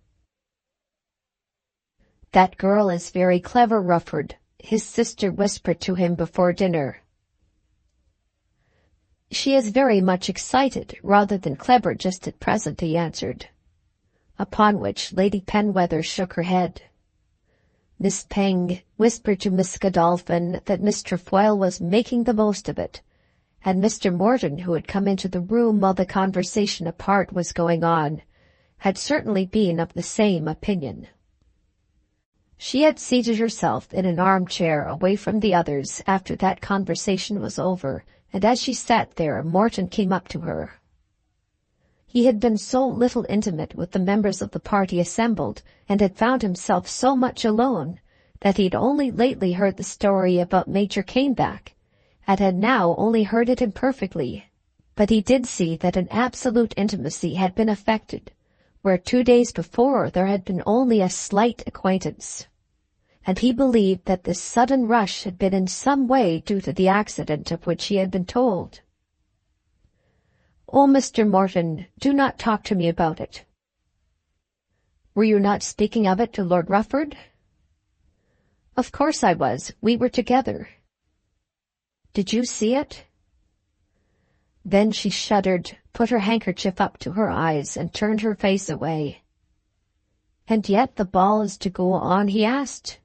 "That girl is very clever, Rufford," his sister whispered to him before dinner. "She is very much excited rather than clever just at present," he answered. Upon which Lady Penwether shook her head. Miss Penge whispered to Miss Godolphin that Miss Trefoil was making the most of it, and Mr. Morton, who had come into the room while the conversation apart was going on, had certainly been of the same opinion. She had seated herself in an armchair away from the others after that conversation was over, and as she sat there, Morton came up to her. He had been so little intimate with the members of the party assembled, and had found himself so much alone, that he had only lately heard the story about Major Caneback, and had now only heard it imperfectly. But he did see that an absolute intimacy had been effected, where 2 days before there had been only a slight acquaintance. And he believed that this sudden rush had been in some way due to the accident of which he had been told. "Oh, Mr. Morton, do not talk to me about it." "Were you not speaking of it to Lord Rufford?" "Of course I was. We were together." "Did you see it?" Then she shuddered, put her handkerchief up to her eyes, and turned her face away. "And yet the ball is to go on?" he asked.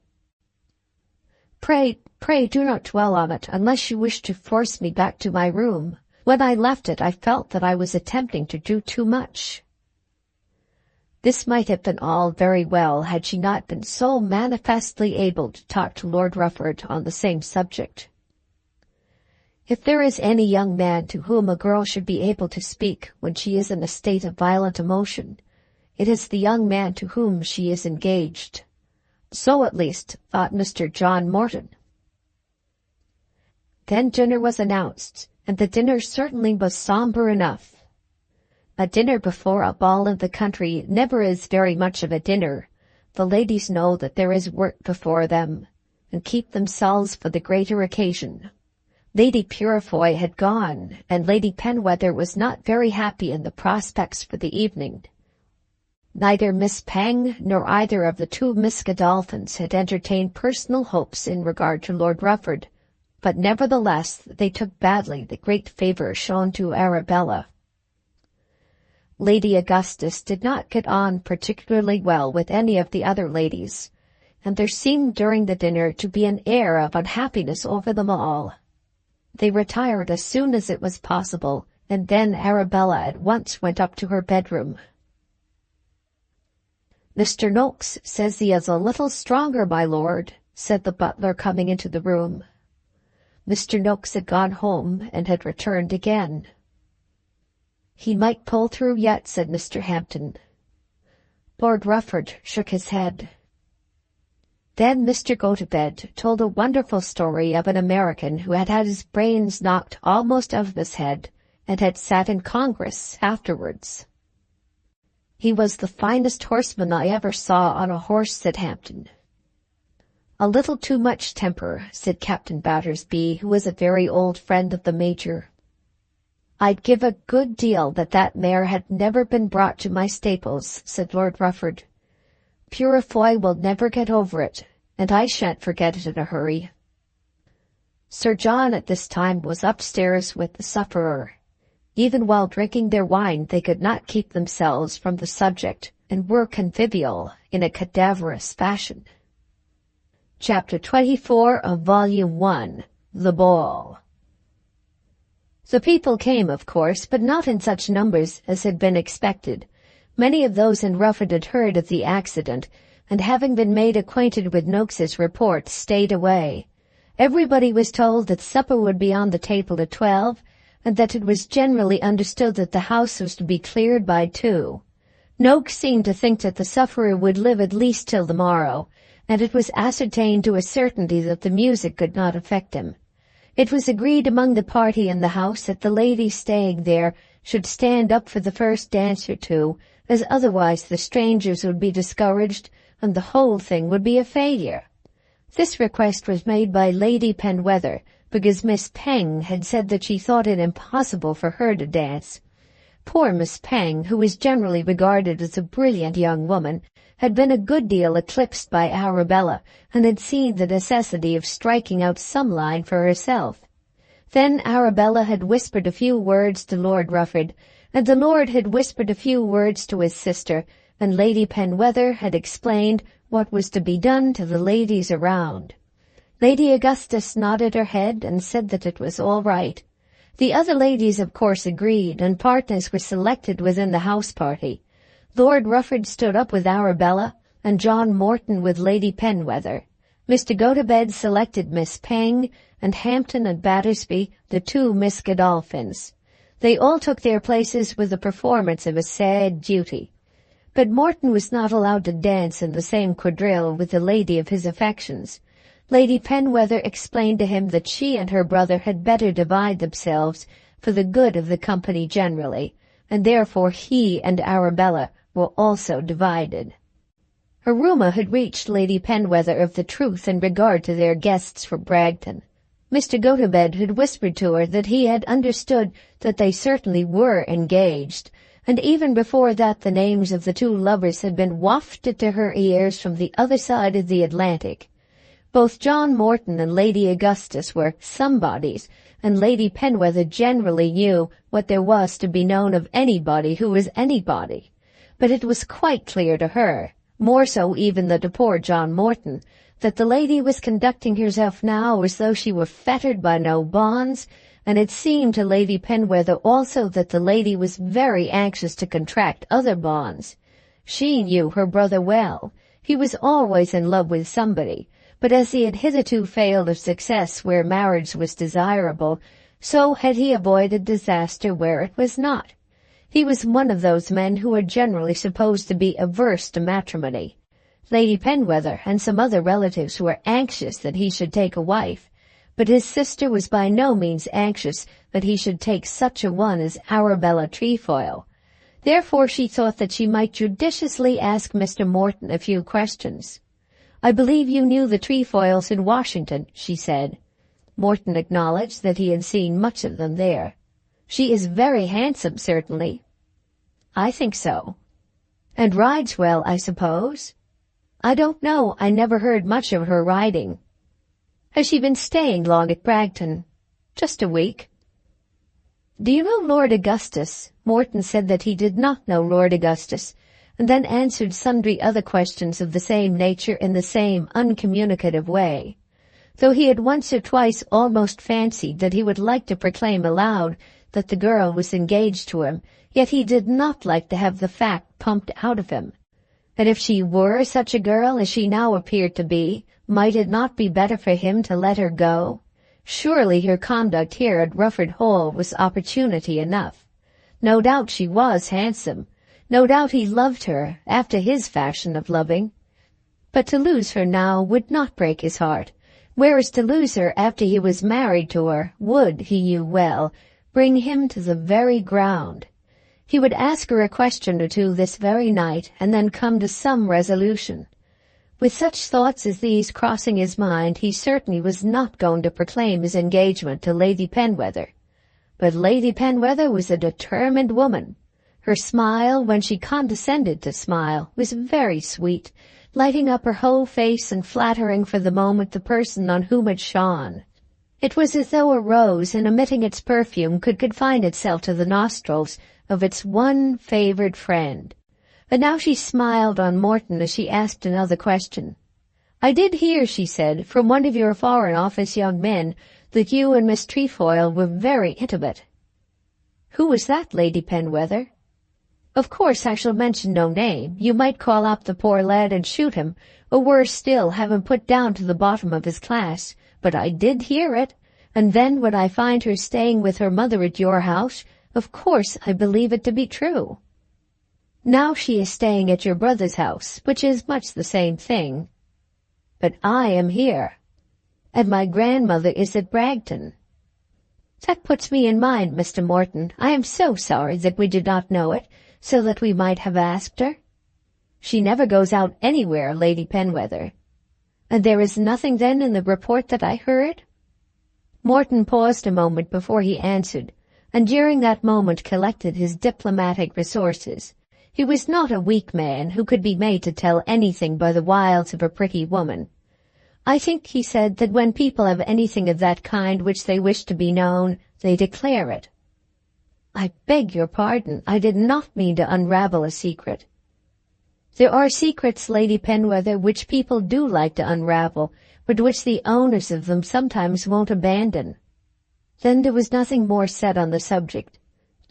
Pray do not dwell on it, unless you wish to force me back to my room. When I left it, I felt that I was attempting to do too much." This might have been all very well had she not been so manifestly able to talk to Lord Rufford on the same subject. If there is any young man to whom a girl should be able to speak when she is in a state of violent emotion, it is the young man to whom she is engaged. So at least thought Mr. John Morton. Then dinner was announced, and the dinner certainly was sombre enough. A dinner before a ball in the country never is very much of a dinner. The ladies know that there is work before them, and keep themselves for the greater occasion. Lady Purefoy had gone, and Lady Penwether was not very happy in the prospects for the evening. Neither Miss Penge nor either of the two Miss Godolphins had entertained personal hopes in regard to Lord Rufford, but nevertheless they took badly the great favour shown to Arabella. Lady Augustus did not get on particularly well with any of the other ladies, and there seemed during the dinner to be an air of unhappiness over them all. They retired as soon as it was possible, and then Arabella at once went up to her bedroom. "Mr. Noakes says he is a little stronger, my lord," said the butler coming into the room. Mr. Noakes had gone home and had returned again. "He might pull through yet," said Mr. Hampton. Lord Rufford shook his head. Then Mr. Gotobed told a wonderful story of an American who had had his brains knocked almost out of his head and had sat in Congress afterwards. "He was the finest horseman I ever saw on a horse," said Hampton. "A little too much temper," said Captain Battersby, who was a very old friend of the Major. "I'd give a good deal that that mare had never been brought to my stables," said Lord Rufford. "Purefoy will never get over it, and I shan't forget it in a hurry." Sir John at this time was upstairs with the sufferer. Even while drinking their wine they could not keep themselves from the subject, and were convivial in a cadaverous fashion. Chapter 24 of Volume 1, The Ball. The people came, of course, but not in such numbers as had been expected. Many of those in Rufford had heard of the accident, and having been made acquainted with Noakes's report, stayed away. Everybody was told that supper would be on the table at 12, and that it was generally understood that the house was to be cleared by 2. Noakes seemed to think that the sufferer would live at least till the morrow, and it was ascertained to a certainty that the music could not affect him. It was agreed among the party in the house that the ladies staying there should stand up for the first dance or 2, as otherwise the strangers would be discouraged and the whole thing would be a failure. This request was made by Lady Penwether, because Miss Peng had said that she thought it impossible for her to dance. Poor Miss Peng, who was generally regarded as a brilliant young woman, had been a good deal eclipsed by Arabella, and had seen the necessity of striking out some line for herself. Then Arabella had whispered a few words to Lord Rufford, and the Lord had whispered a few words to his sister, and Lady Penwether had explained what was to be done to the ladies around. Lady Augustus nodded her head and said that it was all right. The other ladies of course agreed, and partners were selected within the house party. Lord Rufford stood up with Arabella, and John Morton with Lady Penwether. Mr. Gotobed selected Miss Peng, and Hampton and Battersby the 2 Miss Godolphins. They all took their places with the performance of a sad duty. But Morton was not allowed to dance in the same quadrille with the lady of his affections. Lady Penwether explained to him that she and her brother had better divide themselves for the good of the company generally, and therefore he and Arabella were also divided. A rumour had reached Lady Penwether of the truth in regard to their guests from Bragton. Mr. Gotobed had whispered to her that he had understood that they certainly were engaged, and even before that the names of the 2 lovers had been wafted to her ears from the other side of the Atlantic. Both John Morton and Lady Augustus were somebodies, and Lady Penwether generally knew what there was to be known of anybody who was anybody. But it was quite clear to her, more so even than to poor John Morton, that the lady was conducting herself now as though she were fettered by no bonds, and it seemed to Lady Penwether also that the lady was very anxious to contract other bonds. She knew her brother well. He was always in love with somebody, but as he had hitherto failed of success where marriage was desirable, so had he avoided disaster where it was not. He was one of those men who are generally supposed to be averse to matrimony. Lady Penwether and some other relatives were anxious that he should take a wife, but his sister was by no means anxious that he should take such a one as Arabella Trefoil. Therefore she thought that she might judiciously ask Mr. Morton a few questions. "I believe you knew the Trefoils in Washington," she said. Morton acknowledged that he had seen much of them there. "She is very handsome, certainly." "I think so." "And rides well, I suppose?" "I don't know. I never heard much of her riding." "Has she been staying long at Bragton?" "Just a week." "Do you know Lord Augustus?" Morton said that he did not know Lord Augustus, and then answered sundry other questions of the same nature in the same uncommunicative way. Though he had once or twice almost fancied that he would like to proclaim aloud that the girl was engaged to him, yet he did not like to have the fact pumped out of him. And if she were such a girl as she now appeared to be, might it not be better for him to let her go? Surely her conduct here at Rufford Hall was opportunity enough. No doubt she was handsome. No doubt he loved her, after his fashion of loving. But to lose her now would not break his heart, whereas to lose her after he was married to her would, he knew well, bring him to the very ground. He would ask her a question or 2 this very night, and then come to some resolution. With such thoughts as these crossing his mind, he certainly was not going to proclaim his engagement to Lady Penwether. But Lady Penwether was a determined woman. Her smile, when she condescended to smile, was very sweet, lighting up her whole face and flattering for the moment the person on whom it shone. It was as though a rose, in emitting its perfume, could confine itself to the nostrils of its one favored friend. And now she smiled on Morton as she asked another question. "I did hear," she said, "from one of your Foreign Office young men that you and Miss Trefoil were very intimate." "Who was that, Lady Penwether?" "Of course I shall mention no name. You might call up the poor lad and shoot him, or worse still, have him put down to the bottom of his class. But I did hear it, and then when I find her staying with her mother at your house, of course I believe it to be true. Now she is staying at your brother's house, which is much the same thing. But I am here, and my grandmother is at Bragton." "That puts me in mind, Mr. Morton. I am so sorry that we did not know it, so that we might have asked her." "She never goes out anywhere, Lady Penwether." "And there is nothing then in the report that I heard?" Morton paused a moment before he answered, and during that moment collected his diplomatic resources. He was not a weak man who could be made to tell anything by the wiles of a pretty woman. "I think," he said, "that when people have anything of that kind which they wish to be known, they declare it." "I beg your pardon. I did not mean to unravel a secret." "There are secrets, Lady Penwether, which people do like to unravel, but which the owners of them sometimes won't abandon." Then there was nothing more said on the subject.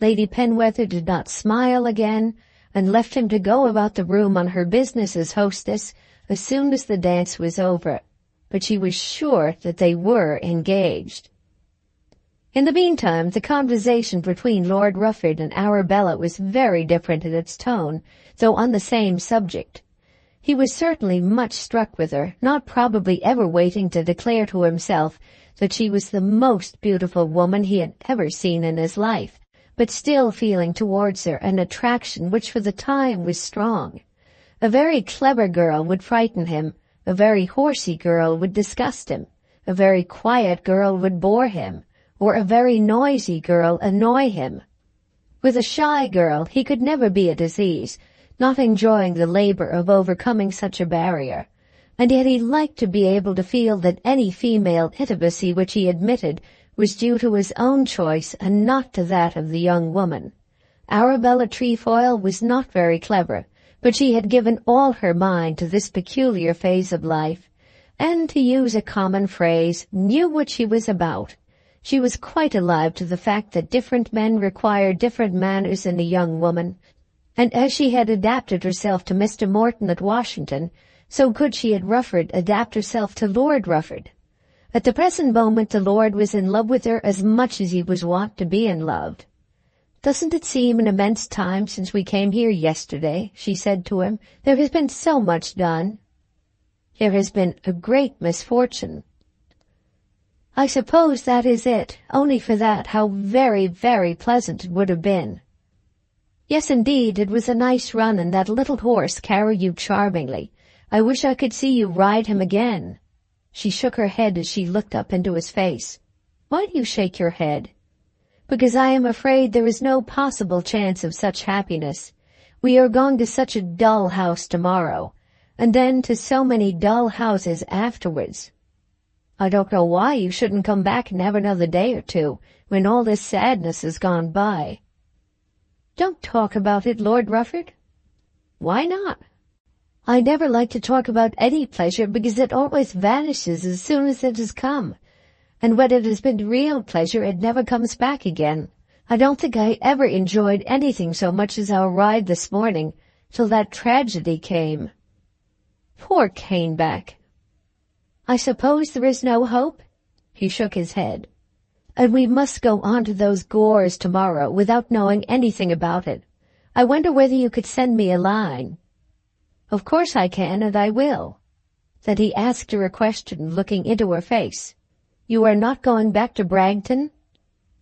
Lady Penwether did not smile again, and left him to go about the room on her business as hostess as soon as the dance was over. But she was sure that they were engaged. In the meantime, the conversation between Lord Rufford and Arabella was very different in its tone, though on the same subject. He was certainly much struck with her, not probably ever waiting to declare to himself that she was the most beautiful woman he had ever seen in his life, but still feeling towards her an attraction which for the time was strong. A very clever girl would frighten him, a very horsey girl would disgust him, a very quiet girl would bore him, or a very noisy girl annoy him. With a shy girl he could never be at his ease, not enjoying the labor of overcoming such a barrier, and yet he liked to be able to feel that any female intimacy which he admitted was due to his own choice and not to that of the young woman. Arabella Trefoil was not very clever, but she had given all her mind to this peculiar phase of life, and, to use a common phrase, knew what she was about. She was quite alive to the fact that different men require different manners in a young woman, and as she had adapted herself to Mr. Morton at Washington, so could she at Rufford adapt herself to Lord Rufford. At the present moment the Lord was in love with her as much as he was wont to be in love. "Doesn't it seem an immense time since we came here yesterday?" she said to him. "There has been so much done." "There has been a great misfortune." "I suppose that is it. Only for that, how very, very pleasant it would have been." "Yes, indeed, it was a nice run, and that little horse carried you charmingly. I wish I could see you ride him again." She shook her head as she looked up into his face. "Why do you shake your head?" "Because I am afraid there is no possible chance of such happiness. We are going to such a dull house tomorrow, and then to so many dull houses afterwards. I don't know why you shouldn't come back and have another day or two, when all this sadness has gone by." "Don't talk about it, Lord Rufford." "Why not?" "I never like to talk about any pleasure because it always vanishes as soon as it has come, and when it has been real pleasure it never comes back again. I don't think I ever enjoyed anything so much as our ride this morning, till that tragedy came." "Poor Caneback." "I suppose there is no hope?" He shook his head. "And we must go on to those Gores tomorrow without knowing anything about it. I wonder whether you could send me a line." "Of course I can, and I will." Then he asked her a question, looking into her face. "You are not going back to Bragton?"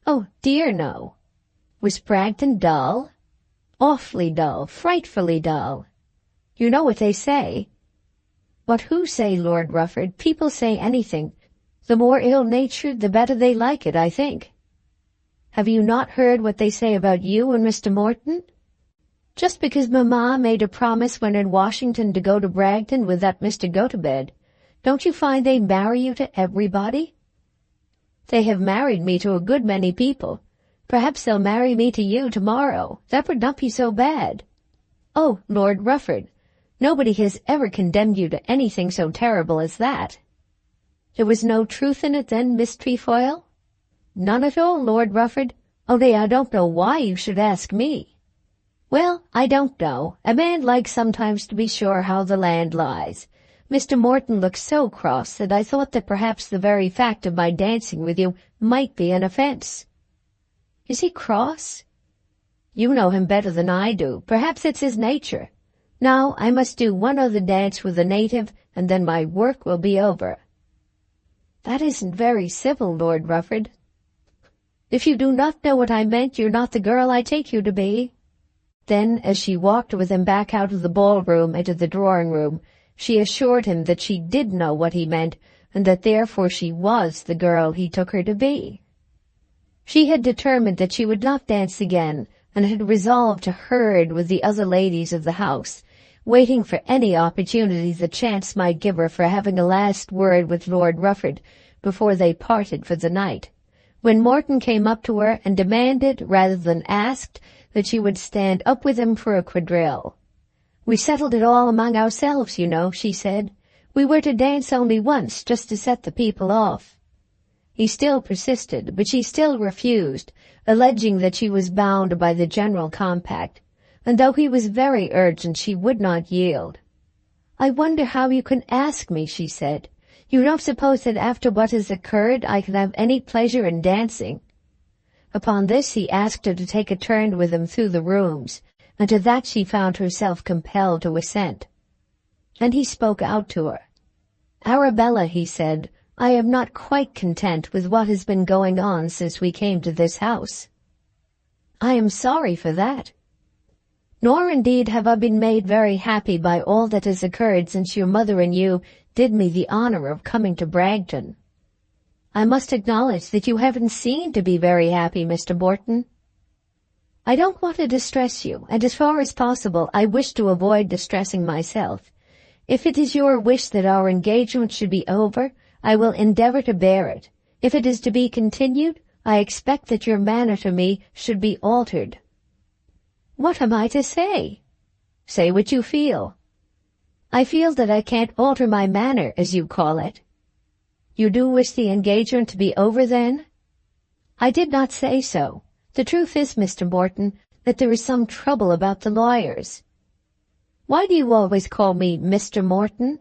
"Oh, dear, no." "Was Bragton dull?" "Awfully dull, frightfully dull." "You know what they say." "What who say, Lord Rufford? People say anything. The more ill-natured, the better they like it, I think." Have you not heard what they say about you and Mr. Morton? Just because Mamma made a promise when in Washington to go to Bragton with that Mr. Gotobed, don't you find they marry you to everybody? They have married me to a good many people. Perhaps they'll marry me to you tomorrow. That would not be so bad. Oh, Lord Rufford, nobody has ever condemned you to anything so terrible as that. There was no truth in it then, Miss Trefoil? None at all, Lord Rufford. Only I don't know why you should ask me. Well, I don't know. A man likes sometimes to be sure how the land lies. Mr. Morton looked so cross that I thought that perhaps the very fact of my dancing with you might be an offence. Is he cross? You know him better than I do. Perhaps it's his nature. Now I must do one other dance with a native, and then my work will be over. That isn't very civil, Lord Rufford. If you do not know what I meant, you're not the girl I take you to be. Then, as she walked with him back out of the ballroom into the drawing-room, she assured him that she did know what he meant, and that therefore she was the girl he took her to be. She had determined that she would not dance again, and had resolved to herd with the other ladies of the house, waiting for any opportunity the chance might give her for having a last word with Lord Rufford before they parted for the night, when Morton came up to her and demanded, rather than asked, that she would stand up with him for a quadrille. We settled it all among ourselves, you know, she said. We were to dance only once, just to set the people off. He still persisted, but she still refused, alleging that she was bound by the general compact, and though he was very urgent, she would not yield. I wonder how you can ask me, she said. You don't suppose that after what has occurred I can have any pleasure in dancing. Upon this he asked her to take a turn with him through the rooms, and to that she found herself compelled to assent. Then he spoke out to her. Arabella, he said, I am not quite content with what has been going on since we came to this house. I am sorry for that. Nor indeed have I been made very happy by all that has occurred since your mother and you did me the honor of coming to Bragton. I must acknowledge that you haven't seemed to be very happy, Mr. Morton. I don't want to distress you, and as far as possible I wish to avoid distressing myself. If it is your wish that our engagement should be over, I will endeavor to bear it. If it is to be continued, I expect that your manner to me should be altered. What am I to say? Say what you feel. I feel that I can't alter my manner, as you call it. You do wish the engagement to be over, then? I did not say so. The truth is, Mr. Morton, that there is some trouble about the lawyers. Why do you always call me Mr. Morton?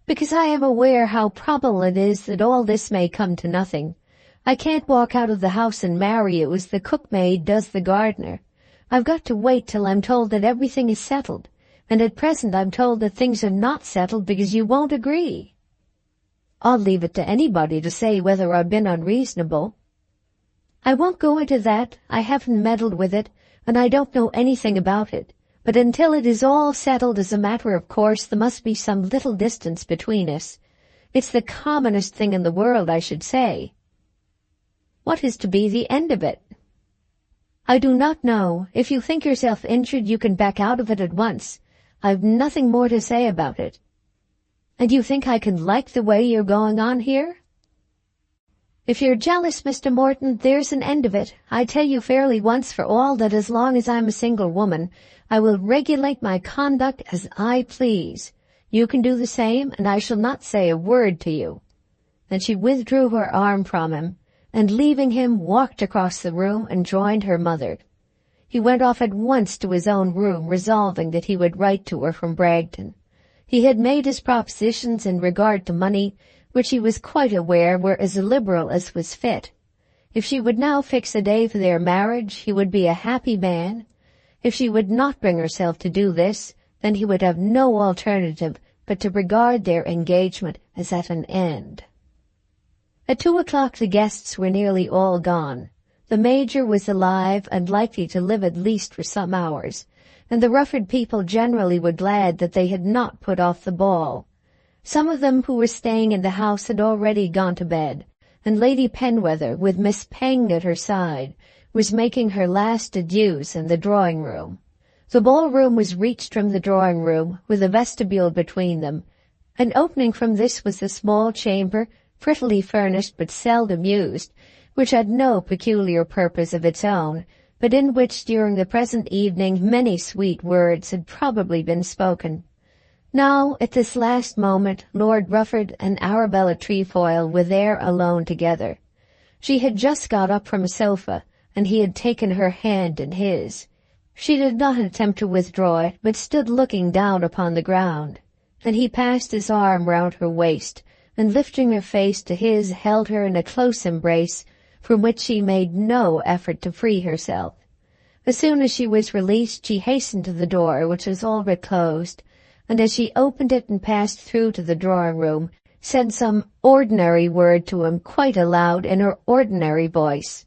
Because I am aware how probable it is that all this may come to nothing. I can't walk out of the house and marry you as the cookmaid does the gardener. I've got to wait till I'm told that everything is settled, and at present I'm told that things are not settled because you won't agree. I'll leave it to anybody to say whether I've been unreasonable. I won't go into that. I haven't meddled with it, and I don't know anything about it. But until it is all settled as a matter of course, there must be some little distance between us. It's the commonest thing in the world, I should say. What is to be the end of it? I do not know. If you think yourself injured, you can back out of it at once. I've nothing more to say about it. And you think I can like the way you're going on here? If you're jealous, Mr. Morton, there's an end of it. I tell you fairly once for all that as long as I'm a single woman, I will regulate my conduct as I please. You can do the same, and I shall not say a word to you. Then she withdrew her arm from him, and leaving him, walked across the room and joined her mother. He went off at once to his own room, resolving that he would write to her from Bragton. He had made his propositions in regard to money, which he was quite aware were as liberal as was fit. If she would now fix a day for their marriage, he would be a happy man. If she would not bring herself to do this, then he would have no alternative but to regard their engagement as at an end. At 2 o'clock the guests were nearly all gone. The Major was alive and likely to live at least for some hours, and the Rufford people generally were glad that they had not put off the ball. Some of them who were staying in the house had already gone to bed, and Lady Penwether, with Miss Penge at her side, was making her last adieus in the drawing-room. The ballroom was reached from the drawing-room, with a vestibule between them. An opening from this was the small chamber, prettily furnished but seldom used, which had no peculiar purpose of its own, but in which during the present evening many sweet words had probably been spoken. Now, at this last moment, Lord Rufford and Arabella Trefoil were there alone together. She had just got up from a sofa, and he had taken her hand in his. She did not attempt to withdraw it, but stood looking down upon the ground. And he passed his arm round her waist, and lifting her face to his, held her in a close embrace, from which she made no effort to free herself. As soon as she was released, she hastened to the door, which was all but closed, and as she opened it and passed through to the drawing-room, said some ordinary word to him quite aloud in her ordinary voice.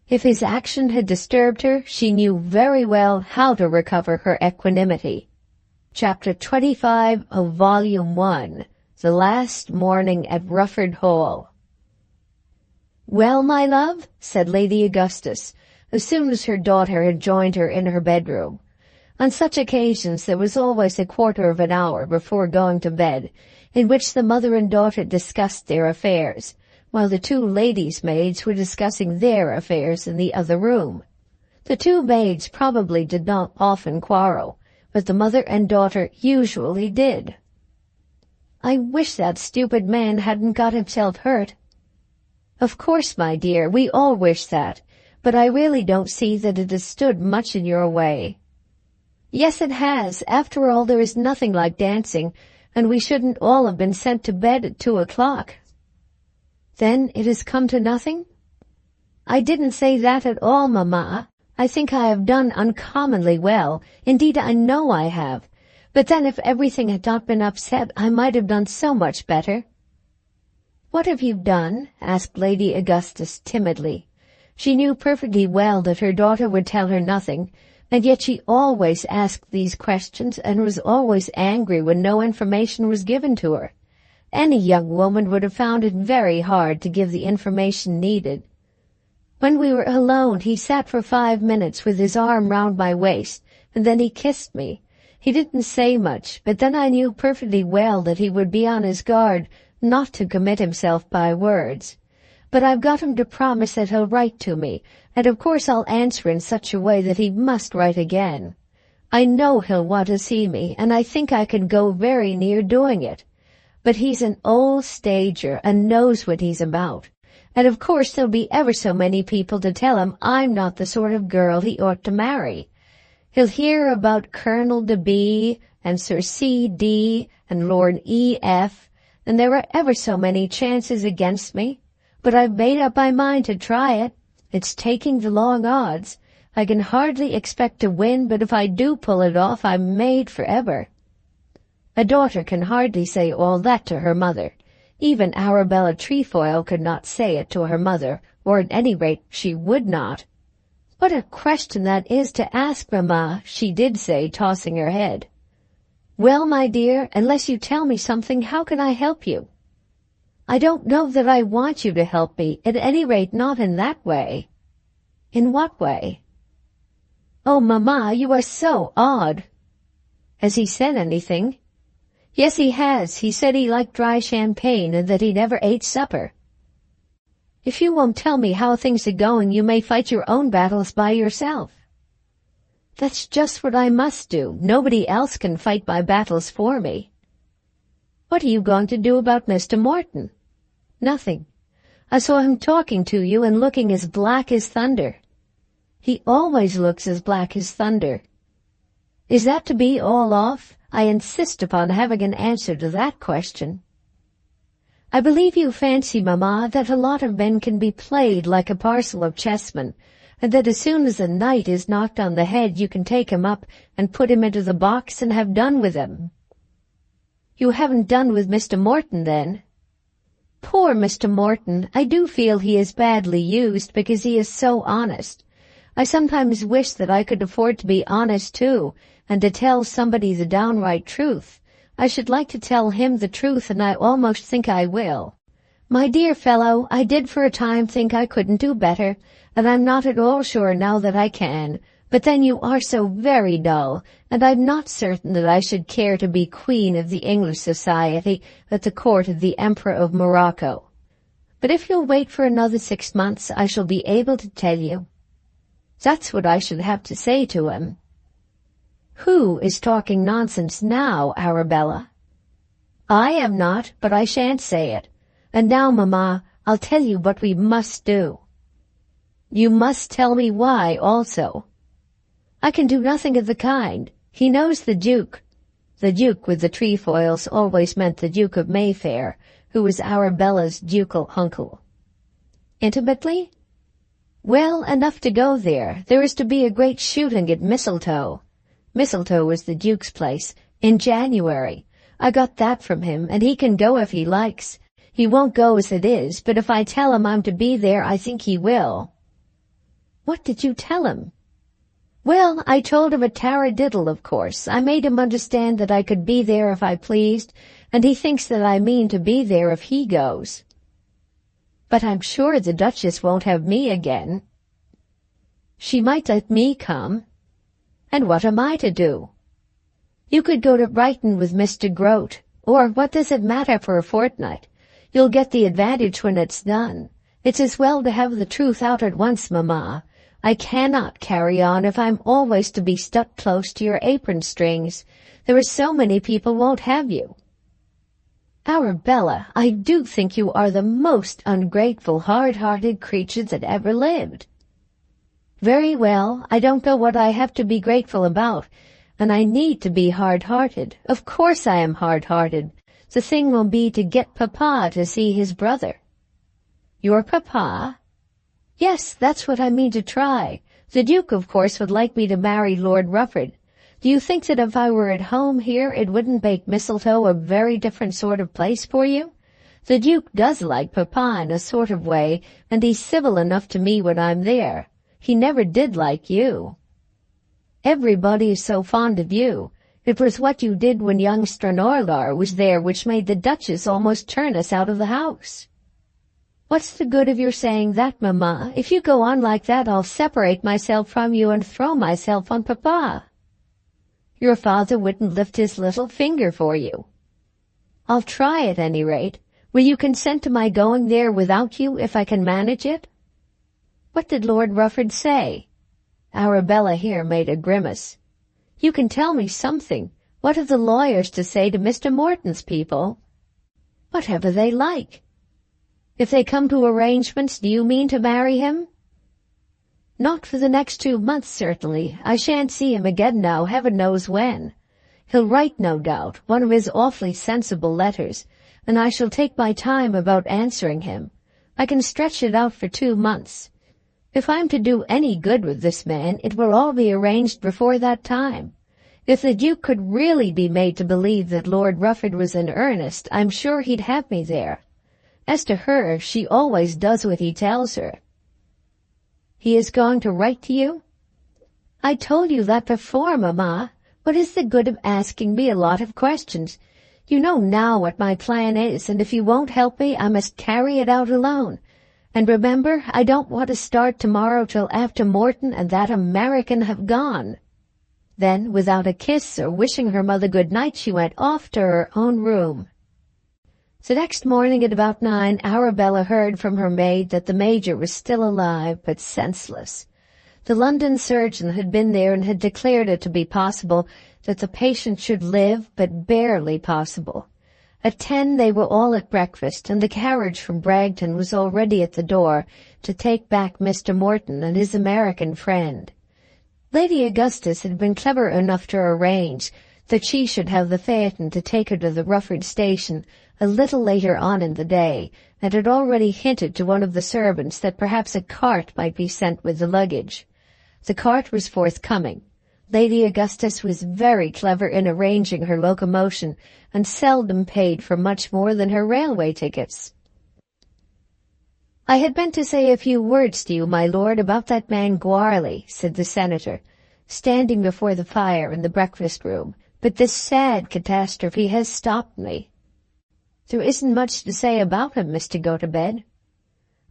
If his action had disturbed her, she knew very well how to recover her equanimity. Chapter 25 of Volume 1, The Last Morning at Rufford Hall. "Well, my love," said Lady Augustus, as soon as her daughter had joined her in her bedroom. On such occasions there was always a quarter of an hour before going to bed, in which the mother and daughter discussed their affairs, while the two ladies' maids were discussing their affairs in the other room. The two maids probably did not often quarrel, but the mother and daughter usually did. "I wish that stupid man hadn't got himself hurt." "Of course, my dear, we all wish that, but I really don't see that it has stood much in your way." "Yes, it has. After all, there is nothing like dancing, and we shouldn't all have been sent to bed at 2:00. "Then it has come to nothing?" "I didn't say that at all, mamma. I think I have done uncommonly well. Indeed, I know I have. But then if everything had not been upset, I might have done so much better." "What have you done?" asked Lady Augustus timidly. She knew perfectly well that her daughter would tell her nothing, and yet she always asked these questions and was always angry when no information was given to her. Any young woman would have found it very hard to give the information needed. "When we were alone, he sat for 5 minutes with his arm round my waist, and then he kissed me. He didn't say much, but then I knew perfectly well that he would be on his guard not to commit himself by words. But I've got him to promise that he'll write to me, and of course I'll answer in such a way that he must write again. I know he'll want to see me, and I think I can go very near doing it. But he's an old stager and knows what he's about, and of course there'll be ever so many people to tell him I'm not the sort of girl he ought to marry. He'll hear about Colonel de B and Sir C.D. and Lord E.F., and there are ever so many chances against me. But I've made up my mind to try it. It's taking the long odds. I can hardly expect to win, but if I do pull it off, I'm made forever." A daughter can hardly say all that to her mother. Even Arabella Trefoil could not say it to her mother, or at any rate she would not. "What a question that is to ask, mamma," she did say, tossing her head. "Well, my dear, unless you tell me something, how can I help you?" "I don't know that I want you to help me, at any rate not in that way." "In what way?" "Oh, mamma, you are so odd." "Has he said anything?" "Yes, he has. He said he liked dry champagne and that he never ate supper." "If you won't tell me how things are going, you may fight your own battles by yourself." "That's just what I must do. Nobody else can fight my battles for me." "What are you going to do about Mr. Morton?" "Nothing. I saw him talking to you and looking as black as thunder." "He always looks as black as thunder." "Is that to be all off? I insist upon having an answer to that question." "I believe you fancy, mamma, that a lot of men can be played like a parcel of chessmen, and that as soon as a knight is knocked on the head you can take him up and put him into the box and have done with him." "You haven't done with Mr. Morton, then?" "Poor Mr. Morton, I do feel he is badly used because he is so honest. I sometimes wish that I could afford to be honest too, and to tell somebody the downright truth. I should like to tell him the truth, and I almost think I will. My dear fellow, I did for a time think I couldn't do better, and I'm not at all sure now that I can. But then you are so very dull, and I'm not certain that I should care to be Queen of the English Society at the court of the Emperor of Morocco. But if you'll wait for another 6 months, I shall be able to tell you. That's what I should have to say to him. Who is talking nonsense now, Arabella? I am not, but I shan't say it. And now, Mamma, I'll tell you what we must do. You must tell me why also. I can do nothing of the kind. He knows the Duke. The Duke with the trefoils always meant the Duke of Mayfair, who was Arabella's ducal uncle. Intimately? Well, enough to go there. There is to be a great shooting at Mistletoe. Mistletoe is the Duke's place, in January. I got that from him, and he can go if he likes. He won't go as it is, but if I tell him I'm to be there, I think he will. What did you tell him? Well, I told him a taradiddle, of course. I made him understand that I could be there if I pleased, and he thinks that I mean to be there if he goes. But I'm sure the Duchess won't have me again. She might let me come. And what am I to do? You could go to Brighton with Mr. Grote, or what does it matter for a fortnight? You'll get the advantage when it's done. It's as well to have the truth out at once, Mamma. I cannot carry on if I'm always to be stuck close to your apron strings. There are so many people won't have you. Arabella, I do think you are the most ungrateful, hard-hearted creature that ever lived. Very well, I don't know what I have to be grateful about, and I need to be hard-hearted. Of course I am hard-hearted. The thing will be to get Papa to see his brother. Your Papa? Yes, that's what I mean to try. The Duke, of course, would like me to marry Lord Rufford. Do you think that if I were at home here, it wouldn't make Mistletoe a very different sort of place for you? The Duke does like Papa in a sort of way, and he's civil enough to me when I'm there. He never did like you. Everybody is so fond of you. It was what you did when young Stranorlar was there which made the Duchess almost turn us out of the house. What's the good of your saying that, Mamma? If you go on like that, I'll separate myself from you and throw myself on Papa. Your father wouldn't lift his little finger for you. I'll try at any rate. Will you consent to my going there without you if I can manage it? What did Lord Rufford say? Arabella here made a grimace. You can tell me something. What have the lawyers to say to Mr. Morton's people? Whatever they like. If they come to arrangements, do you mean to marry him? Not for the next 2 months, certainly. I shan't see him again now, heaven knows when. He'll write, no doubt, one of his awfully sensible letters, and I shall take my time about answering him. I can stretch it out for 2 months. If I'm to do any good with this man, it will all be arranged before that time. If the Duke could really be made to believe that Lord Rufford was in earnest, I'm sure he'd have me there. As to her, she always does what he tells her. He is going to write to you? I told you that before, Mamma. What is the good of asking me a lot of questions? You know now what my plan is, and if you won't help me, I must carry it out alone. And remember, I don't want to start tomorrow till after Morton and that American have gone. Then, without a kiss or wishing her mother good night, she went off to her own room. The next morning at about 9, Arabella heard from her maid that the Major was still alive but senseless. The London surgeon had been there and had declared it to be possible that the patient should live, but barely possible. At 10 they were all at breakfast, and the carriage from Bragton was already at the door to take back Mr. Morton and his American friend. Lady Augustus had been clever enough to arrange that she should have the phaeton to take her to the Rufford station a little later on in the day, and had already hinted to one of the servants that perhaps a cart might be sent with the luggage. The cart was forthcoming. Lady Augustus was very clever in arranging her locomotion, and seldom paid for much more than her railway tickets. "I had meant to say a few words to you, my lord, about that man Goarly," said the senator, standing before the fire in the breakfast-room, "but this sad catastrophe has stopped me." There isn't much to say about him, Mr. Gotobed.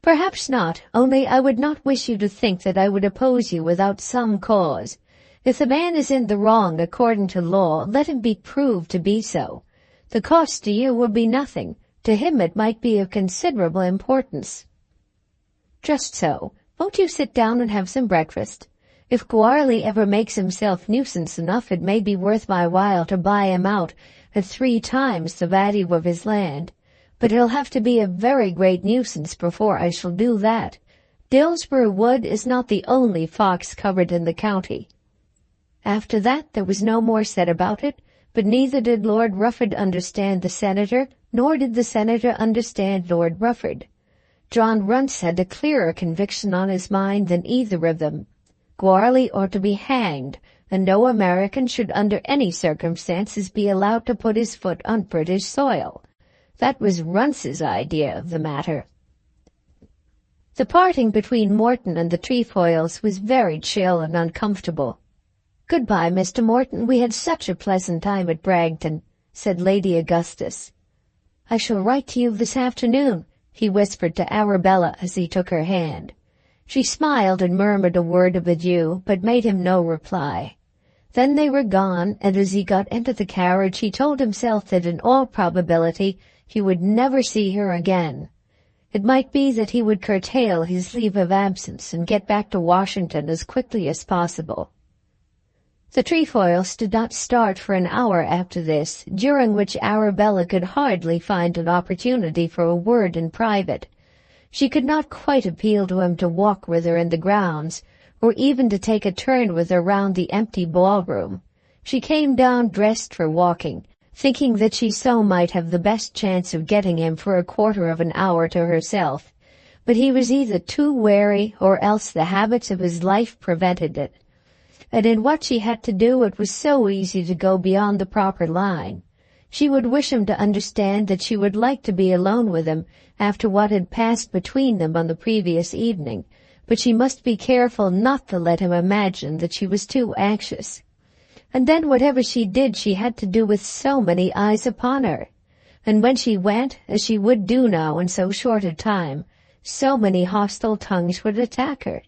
Perhaps not, only I would not wish you to think that I would oppose you without some cause. If the man is in the wrong according to law, let him be proved to be so. The cost to you will be nothing. To him it might be of considerable importance. Just so. Won't you sit down and have some breakfast? If Goarly ever makes himself nuisance enough, it may be worth my while to buy him out at 3 times the value of his land. But it'll have to be a very great nuisance before I shall do that. Dillsborough Wood is not the only fox covered in the county. After that there was no more said about it, but neither did Lord Rufford understand the senator, nor did the senator understand Lord Rufford. John Runce had a clearer conviction on his mind than either of them. Goarly ought to be hanged, and no American should under any circumstances be allowed to put his foot on British soil. That was Runce's idea of the matter. The parting between Morton and the Trefoils was very chill and uncomfortable. "Goodbye, Mr. Morton, we had such a pleasant time at Bragton," said Lady Augustus. "I shall write to you this afternoon," he whispered to Arabella as he took her hand. She smiled and murmured a word of adieu, but made him no reply. Then they were gone, and as he got into the carriage he told himself that in all probability he would never see her again. It might be that he would curtail his leave of absence and get back to Washington as quickly as possible. The Trefoils did not start for an hour after this, during which Arabella could hardly find an opportunity for a word in private. She could not quite appeal to him to walk with her in the grounds, or even to take a turn with her round the empty ballroom. She came down dressed for walking, thinking that she so might have the best chance of getting him for a quarter of an hour to herself, but he was either too wary or else the habits of his life prevented it. And in what she had to do it was so easy to go beyond the proper line. She would wish him to understand that she would like to be alone with him after what had passed between them on the previous evening, but she must be careful not to let him imagine that she was too anxious. And then whatever she did she had to do with so many eyes upon her. And when she went, as she would do now in so short a time, so many hostile tongues would attack her.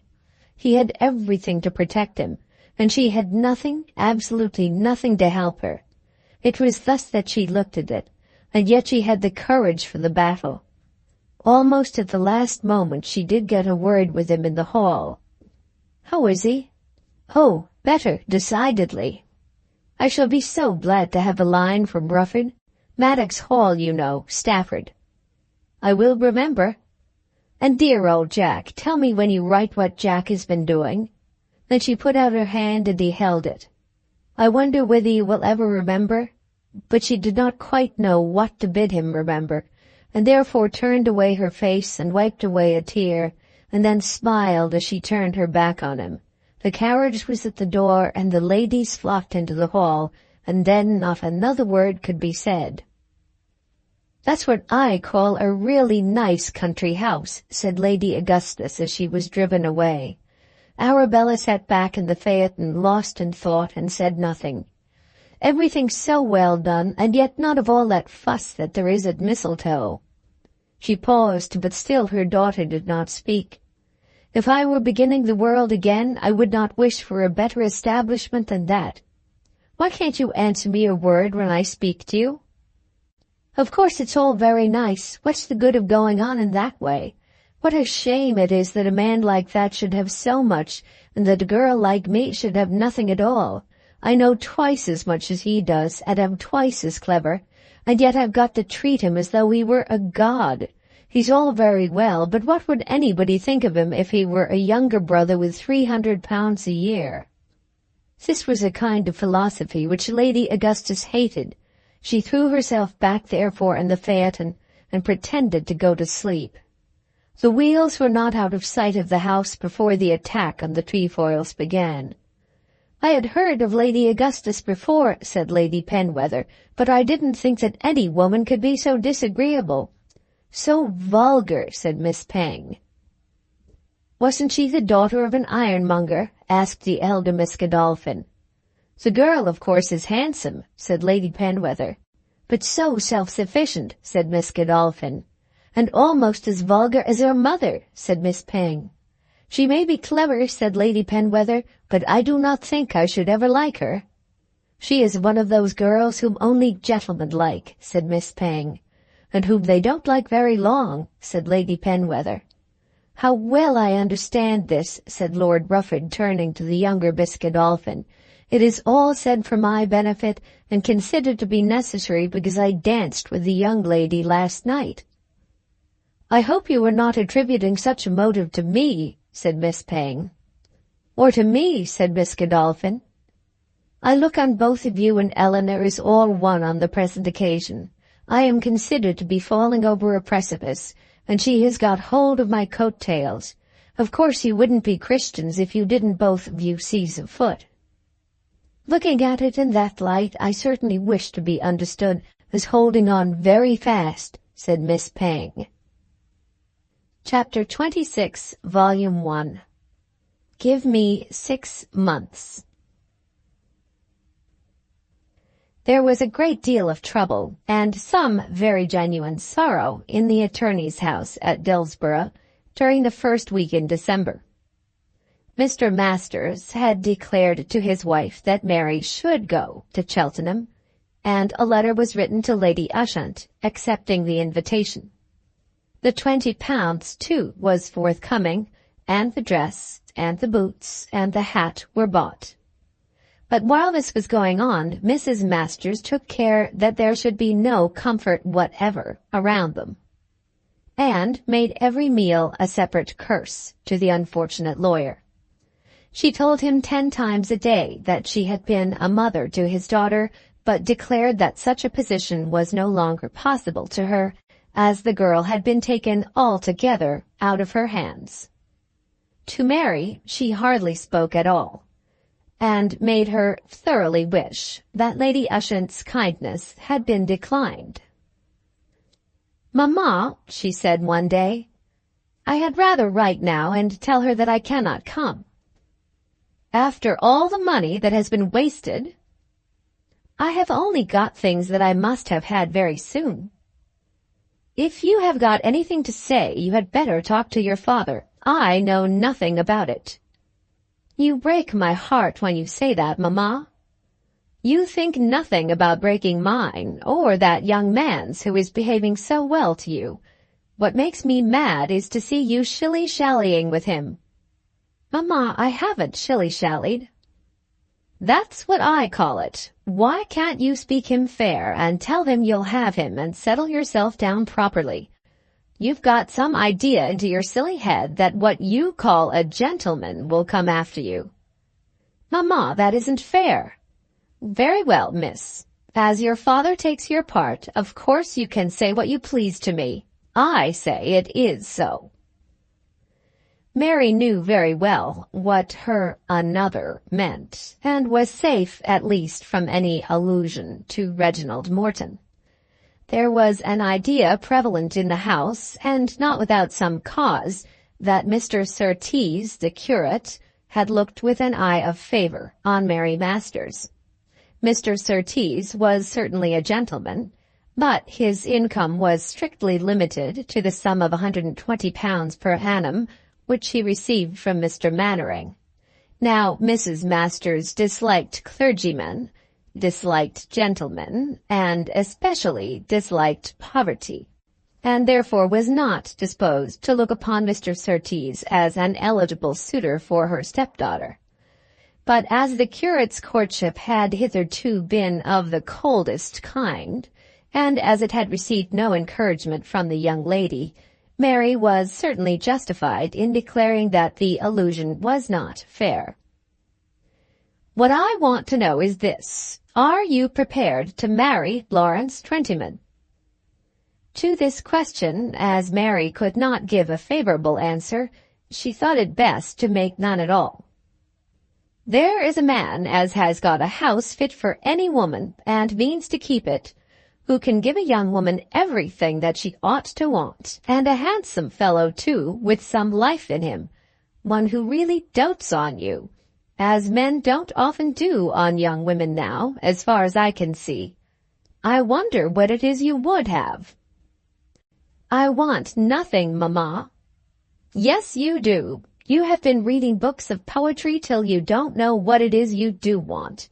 He had everything to protect him, and she had nothing, absolutely nothing to help her. It was thus that she looked at it, and yet she had the courage for the battle. Almost at the last moment she did get a word with him in the hall. "How is he?" "Oh, better, decidedly." "I shall be so glad to have a line from Rufford. Maddox Hall, you know, Stafford." "I will remember." "And dear old Jack, tell me when you write what Jack has been doing." Then she put out her hand and he held it. "I wonder whether you will ever remember?" But she did not quite know what to bid him remember, and therefore turned away her face and wiped away a tear, and then smiled as she turned her back on him. The carriage was at the door, and the ladies flocked into the hall, and then not another word could be said. "That's what I call a really nice country house," said Lady Augustus as she was driven away. Arabella sat back in the phaeton, lost in thought, and said nothing. Everything so well done, and yet not of all that fuss that there is at Mistletoe. She paused, but still her daughter did not speak. "If I were beginning the world again, I would not wish for a better establishment than that. Why can't you answer me a word when I speak to you?" "Of course it's all very nice. What's the good of going on in that way? What a shame it is that a man like that should have so much, and that a girl like me should have nothing at all. I know twice as much as he does, and am twice as clever, and yet I've got to treat him as though he were a god. He's all very well, but what would anybody think of him if he were a younger brother with £300 a year?" This was a kind of philosophy which Lady Augustus hated. She threw herself back therefore in the phaeton, and pretended to go to sleep. The wheels were not out of sight of the house before the attack on the Trefoils began. "I had heard of Lady Augustus before," said Lady Penwether, "but I didn't think that any woman could be so disagreeable." "So vulgar," said Miss Penge. "Wasn't she the daughter of an ironmonger?" asked the elder Miss Godolphin. "The girl, of course, is handsome," said Lady Penwether. but so self-sufficient," said Miss Godolphin. "And almost as vulgar as her mother," said Miss Payne. "She may be clever," said Lady Penwether, "but I do not think I should ever like her." "She is one of those girls whom only gentlemen like," said Miss Payne. "And whom they don't like very long," said Lady Penwether. "How well I understand this," said Lord Rufford, turning to the younger Miss Godolphin. "It is all said for my benefit, and considered to be necessary because I danced with the young lady last night." "I hope you are not attributing such a motive to me," said Miss Payne. "Or to me," said Miss Godolphin. "I look on both of you and Eleanor as all one on the present occasion. I am considered to be falling over a precipice, and she has got hold of my coat-tails. Of course you wouldn't be Christians if you didn't both of you seize a foot." "Looking at it in that light, I certainly wish to be understood as holding on very fast," said Miss Payne. Chapter 26, Volume 1. Give me 6 months. There was a great deal of trouble, and some very genuine sorrow, in the attorney's house at Dillsborough during the first week in December. Mr. Masters had declared to his wife that Mary should go to Cheltenham, and a letter was written to Lady Ushant accepting the invitation. The £20, too, was forthcoming, and the dress, and the boots, and the hat were bought. But while this was going on, Mrs. Masters took care that there should be no comfort whatever around them, and made every meal a separate curse to the unfortunate lawyer. She told him 10 times a day that she had been a mother to his daughter, but declared that such a position was no longer possible to her, as the girl had been taken altogether out of her hands. To Mary she hardly spoke at all, and made her thoroughly wish that Lady Ushant's kindness had been declined. "Mamma," she said one day, "I had rather write now and tell her that I cannot come." "After all the money that has been wasted?" "I have only got things that I must have had very soon." "If you have got anything to say, you had better talk to your father. I know nothing about it." "You break my heart when you say that, mamma." "You think nothing about breaking mine, or that young man's who is behaving so well to you. What makes me mad is to see you shilly-shallying with him." "Mamma, I haven't shilly-shallied." "That's what I call it. Why can't you speak him fair, and tell him you'll have him, and settle yourself down properly? You've got some idea into your silly head that what you call a gentleman will come after you." "Mamma, that isn't fair." "Very well, miss. As your father takes your part, of course you can say what you please to me. I say it is so." Mary knew very well what her "another" meant, and was safe at least from any allusion to Reginald Morton. There was an idea prevalent in the house, and not without some cause, that Mr. Surtees, the curate, had looked with an eye of favour on Mary Masters. Mr. Surtees was certainly a gentleman, but his income was strictly limited to the sum of £120 per annum, which he received from Mr. Mannering. Now, Mrs. Masters disliked clergymen, disliked gentlemen, and especially disliked poverty, and therefore was not disposed to look upon Mr. Surtees as an eligible suitor for her stepdaughter. But as the curate's courtship had hitherto been of the coldest kind, and as it had received no encouragement from the young lady, Mary was certainly justified in declaring that the allusion was not fair. "What I want to know is this: are you prepared to marry Lawrence Twentyman?" To this question, as Mary could not give a favourable answer, she thought it best to make none at all. "There is a man as has got a house fit for any woman, and means to keep it, who can give a young woman everything that she ought to want, and a handsome fellow, too, with some life in him, one who really dotes on you, as men don't often do on young women now, as far as I can see. I wonder what it is you would have." "I want nothing, Mamma." "Yes, you do. You have been reading books of poetry till you don't know what it is you do want.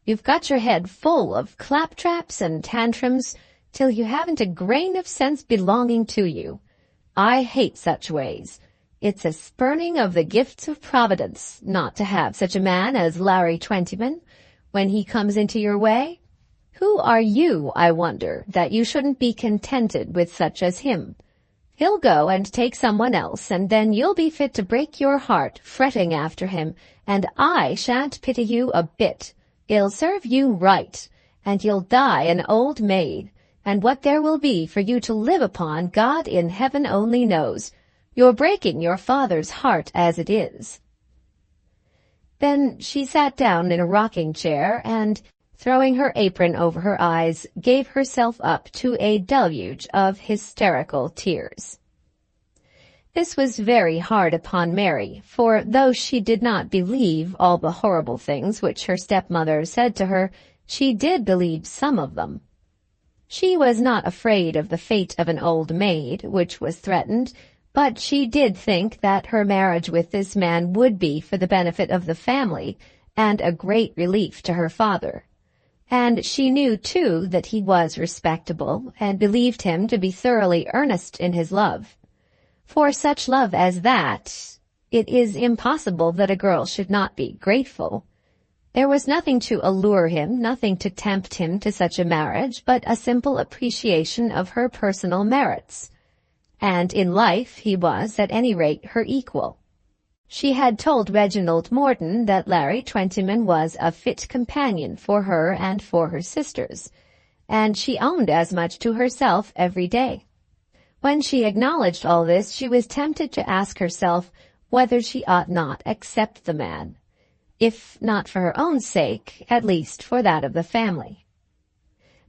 You've got your head full of claptraps and tantrums till you haven't a grain of sense belonging to you. I hate such ways. It's a spurning of the gifts of Providence not to have such a man as Larry Twentyman when he comes into your way. Who are you, I wonder, that you shouldn't be contented with such as him? He'll go and take someone else, and then you'll be fit to break your heart fretting after him, and I shan't pity you a bit. He'll serve you right, and you'll die an old maid, and what there will be for you to live upon, God in heaven only knows. You're breaking your father's heart as it is." Then she sat down in a rocking-chair and, throwing her apron over her eyes, gave herself up to a deluge of hysterical tears. This was very hard upon Mary, for though she did not believe all the horrible things which her stepmother said to her, she did believe some of them. She was not afraid of the fate of an old maid, which was threatened, but she did think that her marriage with this man would be for the benefit of the family, and a great relief to her father. And she knew, too, that he was respectable, and believed him to be thoroughly earnest in his love. For such love as that, it is impossible that a girl should not be grateful. There was nothing to allure him, nothing to tempt him to such a marriage, but a simple appreciation of her personal merits. And in life he was, at any rate, her equal. She had told Reginald Morton that Larry Twentyman was a fit companion for her and for her sisters, and she owned as much to herself every day. When she acknowledged all this, she was tempted to ask herself whether she ought not accept the man, if not for her own sake, at least for that of the family.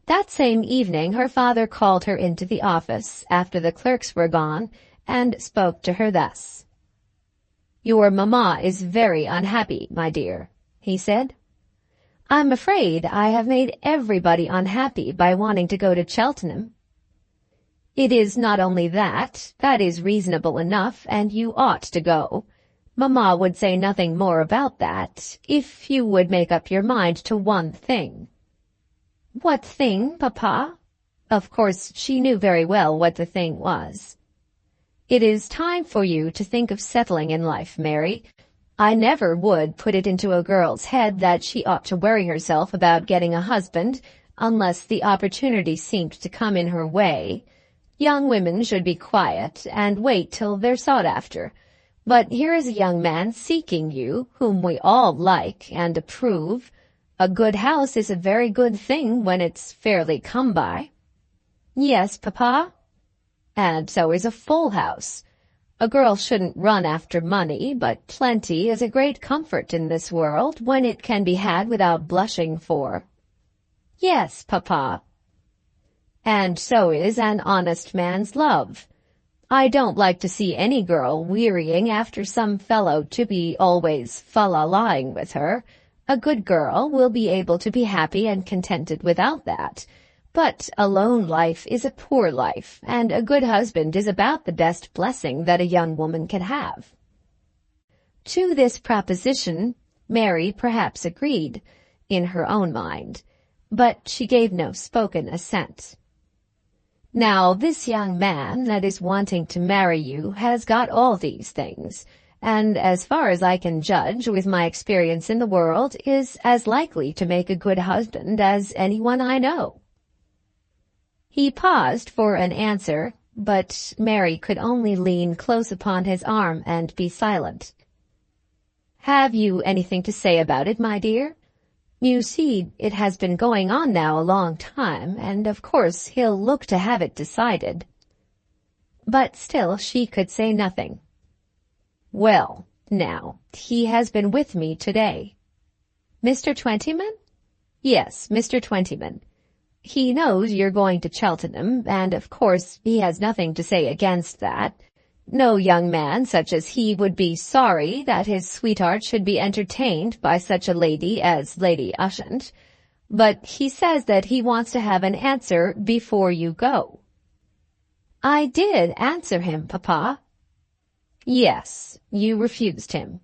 That same evening her father called her into the office, after the clerks were gone, and spoke to her thus. "Your mamma is very unhappy, my dear," he said. "I'm afraid I have made everybody unhappy by wanting to go to Cheltenham." "It is not only that. That is reasonable enough, and you ought to go. Mamma would say nothing more about that, if you would make up your mind to one thing." "What thing, Papa?" Of course she knew very well what the thing was. "It is time for you to think of settling in life, Mary. I never would put it into a girl's head that she ought to worry herself about getting a husband unless the opportunity seemed to come in her way. Young women should be quiet and wait till they're sought after. But here is a young man seeking you, whom we all like and approve. A good house is a very good thing when it's fairly come by." "Yes, Papa." "And so is a full house. A girl shouldn't run after money, but plenty is a great comfort in this world when it can be had without blushing for." "Yes, Papa." "And so is an honest man's love. I don't like to see any girl wearying after some fellow to be always fa-la-laing with her. A good girl will be able to be happy and contented without that. But a lone life is a poor life, and a good husband is about the best blessing that a young woman can have." To this proposition Mary perhaps agreed, in her own mind, but she gave no spoken assent. "Now this young man that is wanting to marry you has got all these things, and as far as I can judge with my experience in the world, is as likely to make a good husband as anyone I know." He paused for an answer, but Mary could only lean close upon his arm and be silent. "Have you anything to say about it, my dear? You see, it has been going on now a long time, and of course he'll look to have it decided." But still she could say nothing. "Well, now, he has been with me today." "Mr. Twentyman?" "Yes, Mr. Twentyman. He knows you're going to Cheltenham, and of course he has nothing to say against that. No young man such as he would be sorry that his sweetheart should be entertained by such a lady as Lady Ushant. But he says that he wants to have an answer before you go." "I did answer him, Papa." "Yes, you refused him.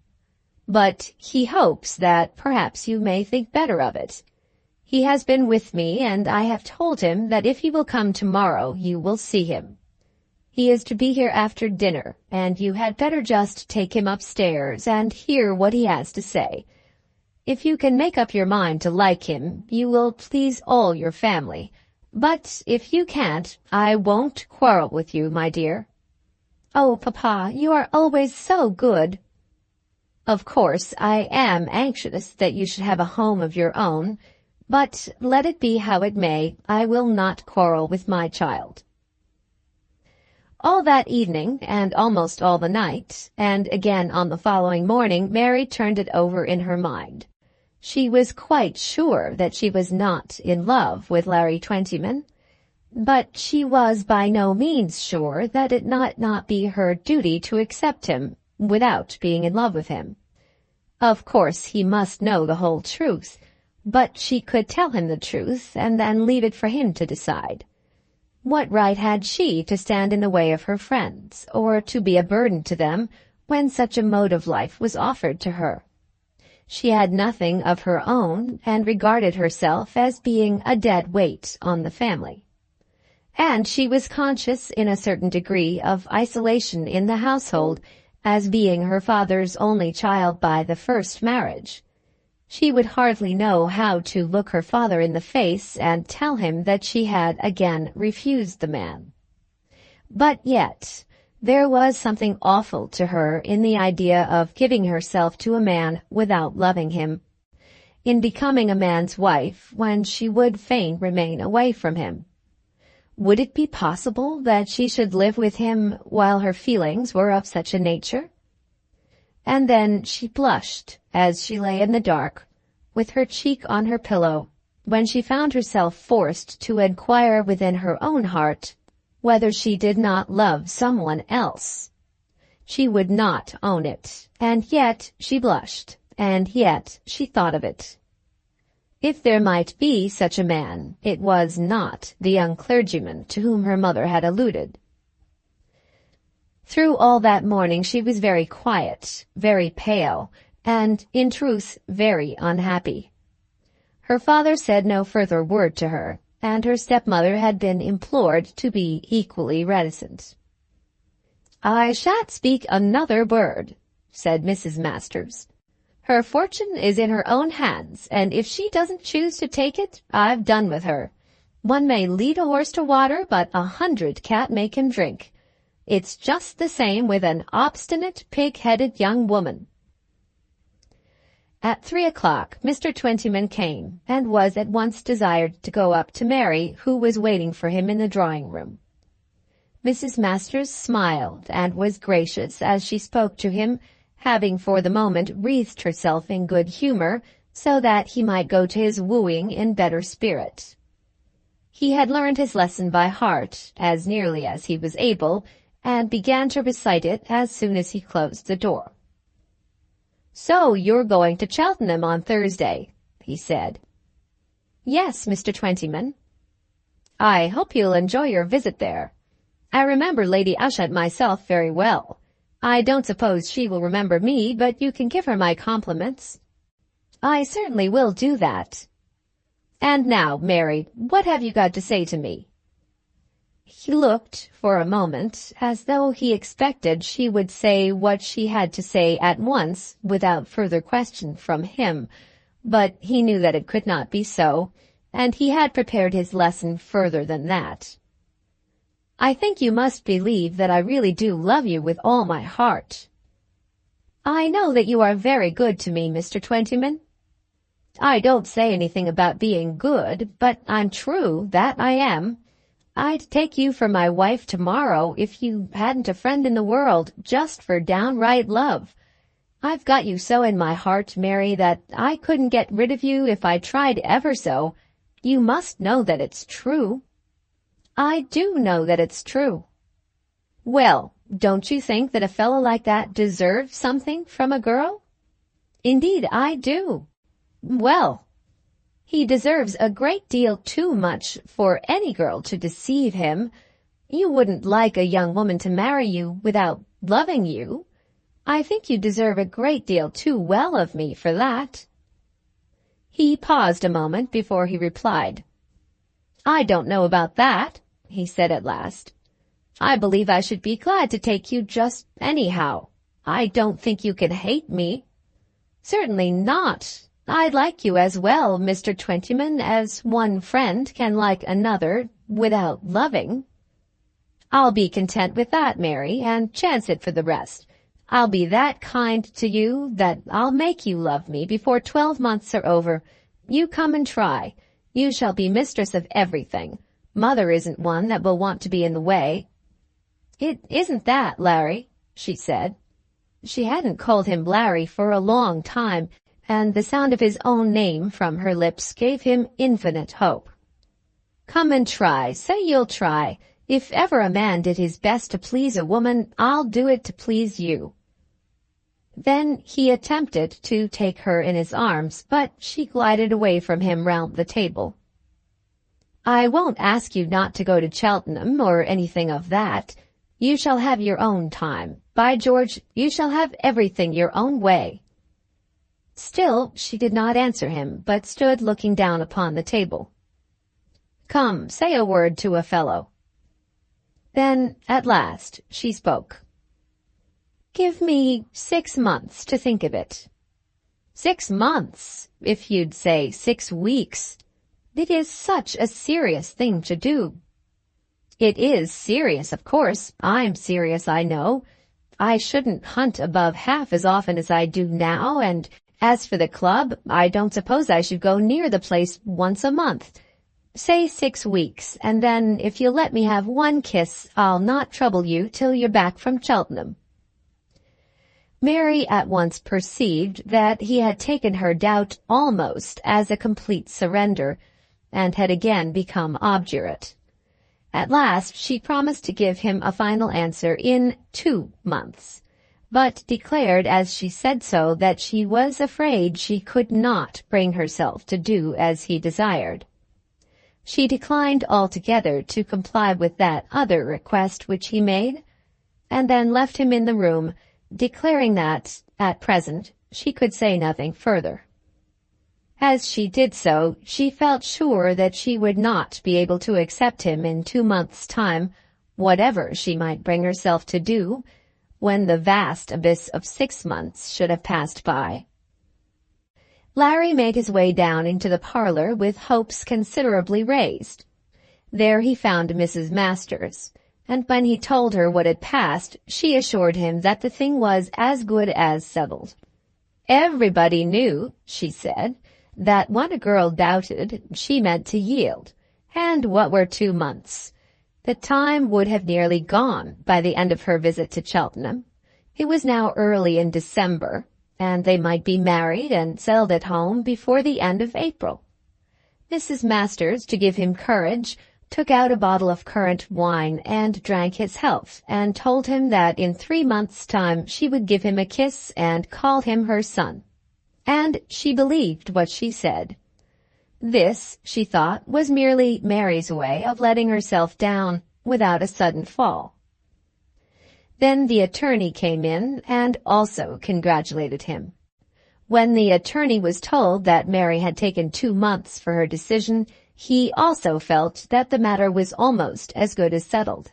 But he hopes that perhaps you may think better of it. He has been with me, and I have told him that if he will come tomorrow, you will see him. He is to be here after dinner, and you had better just take him upstairs and hear what he has to say. If you can make up your mind to like him, you will please all your family. But if you can't, I won't quarrel with you, my dear." "Oh, Papa, you are always so good." "Of course, I am anxious that you should have a home of your own, but let it be how it may, I will not quarrel with my child." All that evening, and almost all the night, and again on the following morning, Mary turned it over in her mind. She was quite sure that she was not in love with Larry Twentyman, but she was by no means sure that it might not be her duty to accept him without being in love with him. Of course he must know the whole truth, but she could tell him the truth and then leave it for him to decide. What right had she to stand in the way of her friends, or to be a burden to them when such a mode of life was offered to her? She had nothing of her own, and regarded herself as being a dead weight on the family. And she was conscious in a certain degree of isolation in the household, as being her father's only child by the first marriage. She would hardly know how to look her father in the face and tell him that she had again refused the man. But yet there was something awful to her in the idea of giving herself to a man without loving him, in becoming a man's wife when she would fain remain away from him. Would it be possible that she should live with him while her feelings were of such a nature? And then she blushed as she lay in the dark, with her cheek on her pillow, when she found herself forced to inquire within her own heart whether she did not love someone else. She would not own it, and yet she blushed, and yet she thought of it. If there might be such a man, it was not the young clergyman to whom her mother had alluded. Through all that morning she was very quiet, very pale, and, in truth, very unhappy. Her father said no further word to her, and her stepmother had been implored to be equally reticent. "I shan't speak another word," said Mrs. Masters. "Her fortune is in her own hands, and if she doesn't choose to take it, I've done with her. One may lead a horse to water, but 100 can't make him drink. It's just the same with an obstinate, pig-headed young woman." At 3:00 Mr. Twentyman came, and was at once desired to go up to Mary, who was waiting for him in the drawing-room. Mrs. Masters smiled and was gracious as she spoke to him, having for the moment wreathed herself in good humour, so that he might go to his wooing in better spirit. He had learned his lesson by heart, as nearly as he was able, and began to recite it as soon as he closed the door. "So you're going to Cheltenham on Thursday," he said. "Yes, Mr. Twentyman." "I hope you'll enjoy your visit there. I remember Lady Ushant myself very well. I don't suppose she will remember me, but you can give her my compliments." "I certainly will do that. And now, Mary, what have you got to say to me?" He looked, for a moment, as though he expected she would say what she had to say at once, without further question from him, but he knew that it could not be so, and he had prepared his lesson further than that. "I think you must believe that I really do love you with all my heart." "I know that you are very good to me, Mr. Twentyman." "I don't say anything about being good, but I'm true, that I am. I'd take you for my wife tomorrow if you hadn't a friend in the world, just for downright love. I've got you so in my heart, Mary, that I couldn't get rid of you if I tried ever so. You must know that it's true." "I do know that it's true." "Well, don't you think that a fellow like that deserves something from a girl?" "Indeed I do." "Well, He deserves a great deal too much for any girl to deceive him. You wouldn't like a young woman to marry you without loving you. I think you deserve a great deal too well of me for that." He paused a moment before he replied. "I don't know about that," he said at last. "I believe I should be glad to take you just anyhow. I don't think you can hate me." "Certainly not. I like you as well, Mr. Twentyman, as one friend can like another without loving." "I'll be content with that, Mary, and chance it for the rest. I'll be that kind to you that I'll make you love me before 12 months are over. You come and try. You shall be mistress of everything. Mother isn't one that will want to be in the way." "It isn't that, Larry," she said. She hadn't called him Larry for a long time, and the sound of his own name from her lips gave him infinite hope. "Come and try. Say you'll try. If ever a man did his best to please a woman, I'll do it to please you." Then he attempted to take her in his arms, but she glided away from him round the table. "I won't ask you not to go to Cheltenham or anything of that. You shall have your own time. By George, you shall have everything your own way." Still she did not answer him, but stood looking down upon the table. "Come, say a word to a fellow." Then, at last, she spoke. "Give me 6 months to think of it." "6 months? If you'd say 6 weeks. It is such a serious thing to do." "It is serious, of course. I'm serious, I know. I shouldn't hunt above half as often as I do now, and as for the club, I don't suppose I should go near the place once a month. Say 6 weeks, and then if you'll let me have one kiss, I'll not trouble you till you're back from Cheltenham." Mary at once perceived that he had taken her doubt almost as a complete surrender, and had again become obdurate. At last she promised to give him a final answer in 2 months, but declared as she said so that she was afraid she could not bring herself to do as he desired. She declined altogether to comply with that other request which he made, and then left him in the room, declaring that, at present, she could say nothing further. As she did so, she felt sure that she would not be able to accept him in 2 months' time, whatever she might bring herself to do, when the vast abyss of 6 months should have passed by. Larry made his way down into the parlor with hopes considerably raised. There he found Mrs. Masters, and when he told her what had passed, she assured him that the thing was as good as settled. Everybody knew, she said, that when a girl doubted, she meant to yield, and what were 2 months? The time would have nearly gone by the end of her visit to Cheltenham. It was now early in December, and they might be married and settled at home before the end of April. Mrs. Masters, to give him courage, took out a bottle of currant wine and drank his health, and told him that in 3 months' time she would give him a kiss and call him her son. And she believed what she said. This, she thought, was merely Mary's way of letting herself down without a sudden fall. Then the attorney came in and also congratulated him. When the attorney was told that Mary had taken 2 months for her decision, he also felt that the matter was almost as good as settled.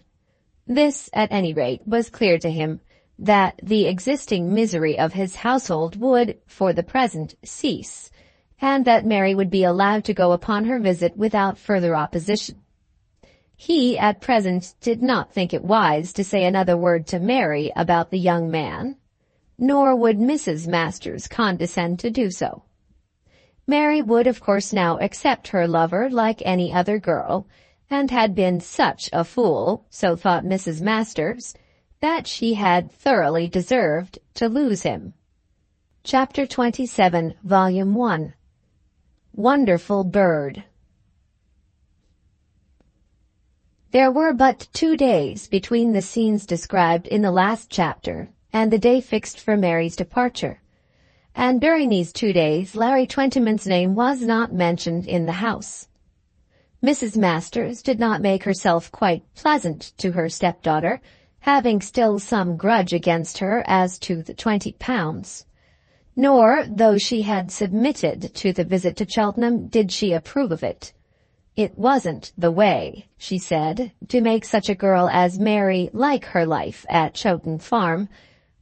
This, at any rate, was clear to him, that the existing misery of his household would, for the present, cease, and that Mary would be allowed to go upon her visit without further opposition. He, at present, did not think it wise to say another word to Mary about the young man, nor would Mrs. Masters condescend to do so. Mary would, of course, now accept her lover like any other girl, and had been such a fool, so thought Mrs. Masters, that she had thoroughly deserved to lose him. Chapter 27, Volume 1. Wonderful Bird. There were but 2 days between the scenes described in the last chapter and the day fixed for Mary's departure, and during these 2 days Larry Twentyman's name was not mentioned in the house. Mrs. Masters did not make herself quite pleasant to her stepdaughter, having still some grudge against her as to the £20. Nor, though she had submitted to the visit to Cheltenham, did she approve of it. It wasn't the way, she said, to make such a girl as Mary like her life at Chowton Farm,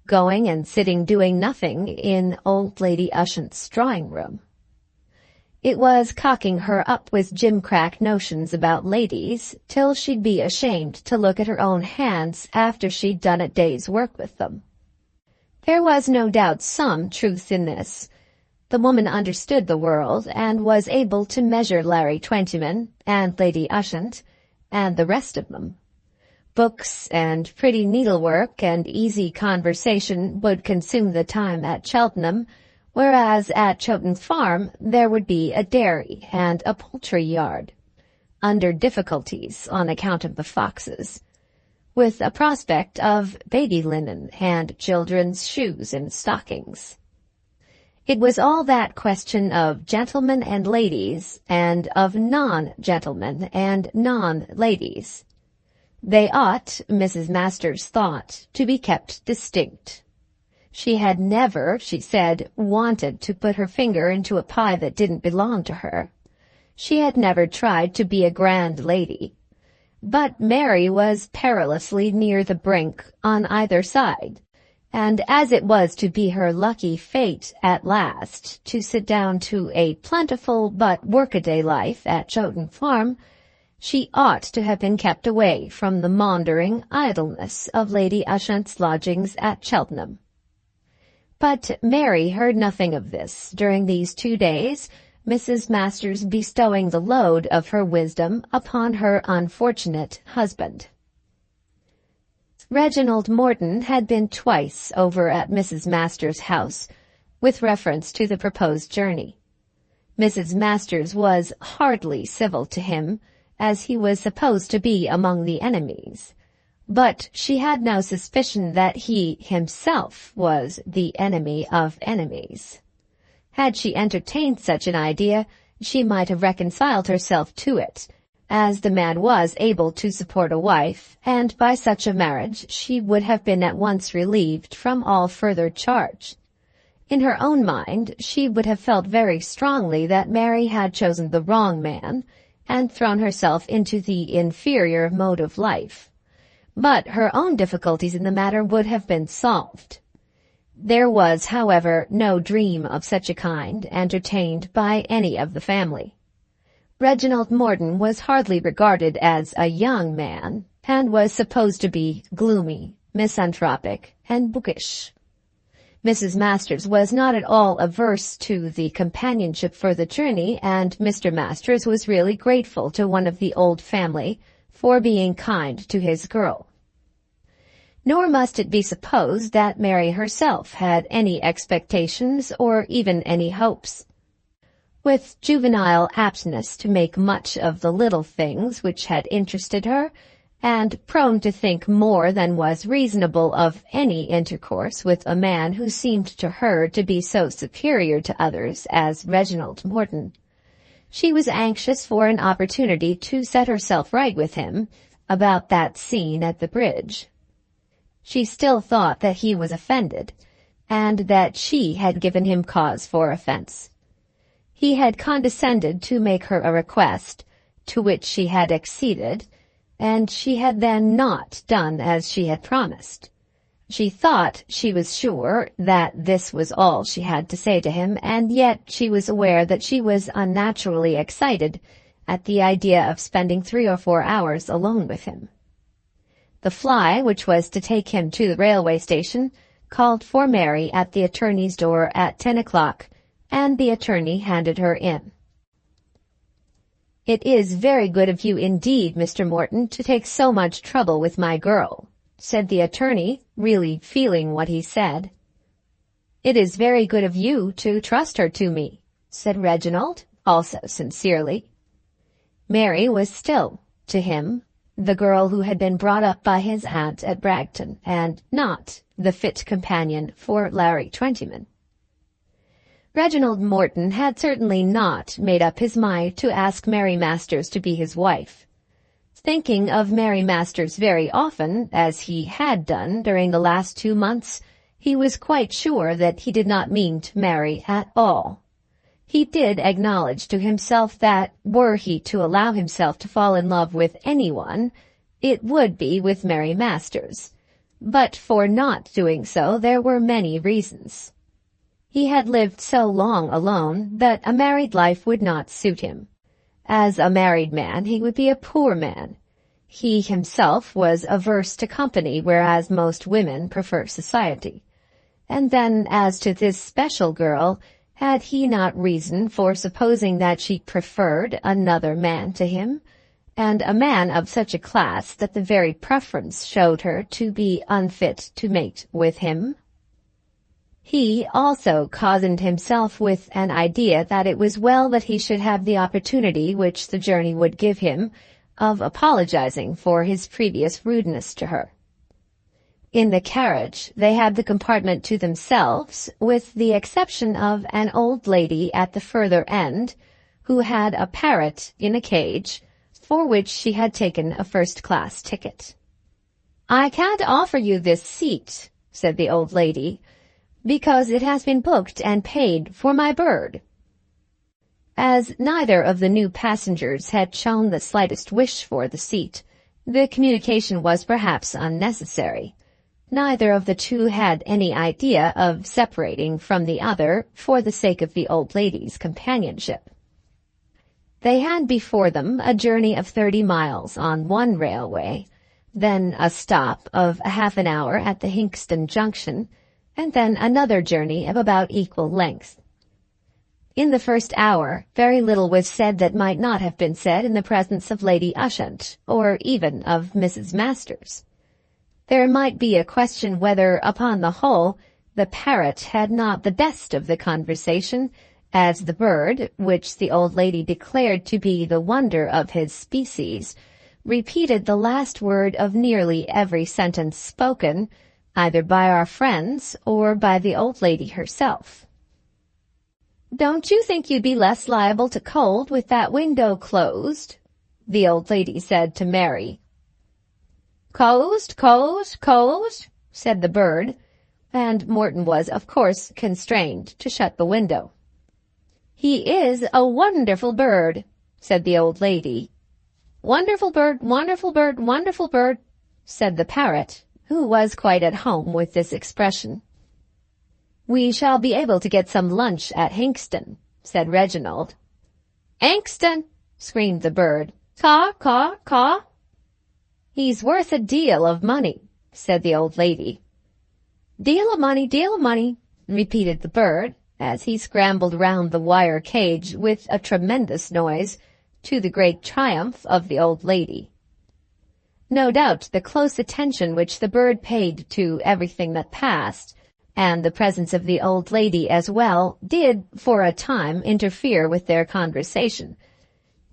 going and sitting doing nothing in old Lady Ushant's drawing-room. It was cocking her up with gimcrack notions about ladies, till she'd be ashamed to look at her own hands after she'd done a day's work with them. There was no doubt some truth in this. The woman understood the world, and was able to measure Larry Twentyman, and Lady Ushant, and the rest of them. Books and pretty needlework and easy conversation would consume the time at Cheltenham, whereas at Chowton Farm there would be a dairy and a poultry yard, under difficulties on account of the foxes, with a prospect of baby linen and children's shoes and stockings. It was all that question of gentlemen and ladies, and of non-gentlemen and non-ladies. They ought, Mrs. Masters thought, to be kept distinct. She had never, she said, wanted to put her finger into a pie that didn't belong to her. She had never tried to be a grand lady. But Mary was perilously near the brink on either side, and as it was to be her lucky fate at last to sit down to a plentiful but workaday life at Chowton Farm, she ought to have been kept away from the maundering idleness of Lady Ushant's lodgings at Cheltenham. But Mary heard nothing of this during these 2 days, Mrs. Masters bestowing the load of her wisdom upon her unfortunate husband. Reginald Morton had been twice over at Mrs. Masters' house with reference to the proposed journey. Mrs. Masters was hardly civil to him, as he was supposed to be among the enemies, but she had no suspicion that he himself was the enemy of enemies. Had she entertained such an idea, she might have reconciled herself to it, as the man was able to support a wife, and by such a marriage she would have been at once relieved from all further charge. In her own mind, she would have felt very strongly that Mary had chosen the wrong man, and thrown herself into the inferior mode of life. But her own difficulties in the matter would have been solved. There was, however, no dream of such a kind entertained by any of the family. Reginald Morton was hardly regarded as a young man, and was supposed to be gloomy, misanthropic, and bookish. Mrs. Masters was not at all averse to the companionship for the journey, and Mr. Masters was really grateful to one of the old family for being kind to his girl. Nor must it be supposed that Mary herself had any expectations or even any hopes. With juvenile aptness to make much of the little things which had interested her, and prone to think more than was reasonable of any intercourse with a man who seemed to her to be so superior to others as Reginald Morton, she was anxious for an opportunity to set herself right with him about that scene at the bridge. She still thought that he was offended, and that she had given him cause for offense. He had condescended to make her a request, to which she had acceded, and she had then not done as she had promised. She thought she was sure that this was all she had to say to him, and yet she was aware that she was unnaturally excited at the idea of spending 3 or 4 hours alone with him. The fly, which was to take him to the railway station, called for Mary at the attorney's door at 10 o'clock, and the attorney handed her in. "It is very good of you indeed, Mr. Morton, to take so much trouble with my girl," said the attorney, really feeling what he said. "It is very good of you to trust her to me," said Reginald, also sincerely. Mary was still, to him, the girl who had been brought up by his aunt at Bragton, and not the fit companion for Larry Twentyman. Reginald Morton had certainly not made up his mind to ask Mary Masters to be his wife. Thinking of Mary Masters very often, as he had done during the last 2 months, he was quite sure that he did not mean to marry at all. He did acknowledge to himself that, were he to allow himself to fall in love with anyone, it would be with Mary Masters. But for not doing so there were many reasons. He had lived so long alone that a married life would not suit him. As a married man he would be a poor man. He himself was averse to company, whereas most women prefer society. And then, as to this special girl, had he not reason for supposing that she preferred another man to him, and a man of such a class that the very preference showed her to be unfit to mate with him? He also cozened himself with an idea that it was well that he should have the opportunity which the journey would give him of apologizing for his previous rudeness to her. In the carriage they had the compartment to themselves, with the exception of an old lady at the further end, who had a parrot in a cage, for which she had taken a first-class ticket. "I can't offer you this seat," said the old lady, "because it has been booked and paid for my bird." As neither of the new passengers had shown the slightest wish for the seat, the communication was perhaps unnecessary. Neither of the two had any idea of separating from the other for the sake of the old lady's companionship. They had before them a journey of 30 miles on one railway, then a stop of half an hour at the Hinxton Junction, and then another journey of about equal length. In the first hour, very little was said that might not have been said in the presence of Lady Ushant, or even of Mrs. Masters. There might be a question whether, upon the whole, the parrot had not the best of the conversation, as the bird, which the old lady declared to be the wonder of his species, repeated the last word of nearly every sentence spoken, either by our friends or by the old lady herself. "Don't you think you'd be less liable to cold with that window closed?" the old lady said to Mary. "Closed, closed, closed," said the bird, and Morton was, of course, constrained to shut the window. "He is a wonderful bird," said the old lady. "Wonderful bird, wonderful bird, wonderful bird," said the parrot, who was quite at home with this expression. "We shall be able to get some lunch at Hinxton," said Reginald. "Hinxton!" screamed the bird. "Caw, caw, caw." "He's worth a deal of money," said the old lady. "Deal of money," repeated the bird, as he scrambled round the wire cage with a tremendous noise, to the great triumph of the old lady. No doubt the close attention which the bird paid to everything that passed, and the presence of the old lady as well, did, for a time, interfere with their conversation.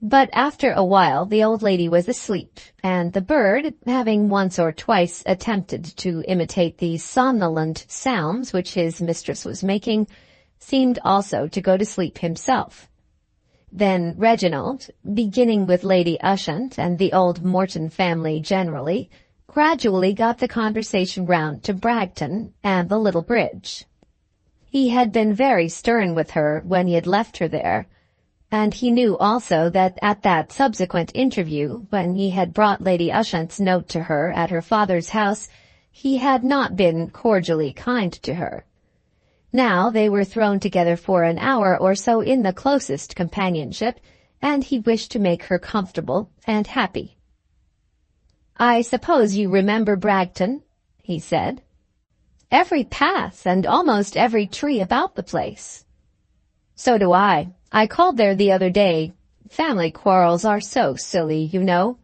But after a while the old lady was asleep, and the bird, having once or twice attempted to imitate the somnolent sounds which his mistress was making, seemed also to go to sleep himself. Then Reginald, beginning with Lady Ushant and the old Morton family generally, gradually got the conversation round to Bragton and the little bridge. He had been very stern with her when he had left her there, and he knew also that at that subsequent interview, when he had brought Lady Ushant's note to her at her father's house, he had not been cordially kind to her. Now they were thrown together for an hour or so in the closest companionship, and he wished to make her comfortable and happy. "I suppose you remember Bragton?" he said. "Every path and almost every tree about the place." "So do I. I called there the other day. Family quarrels are so silly, you know."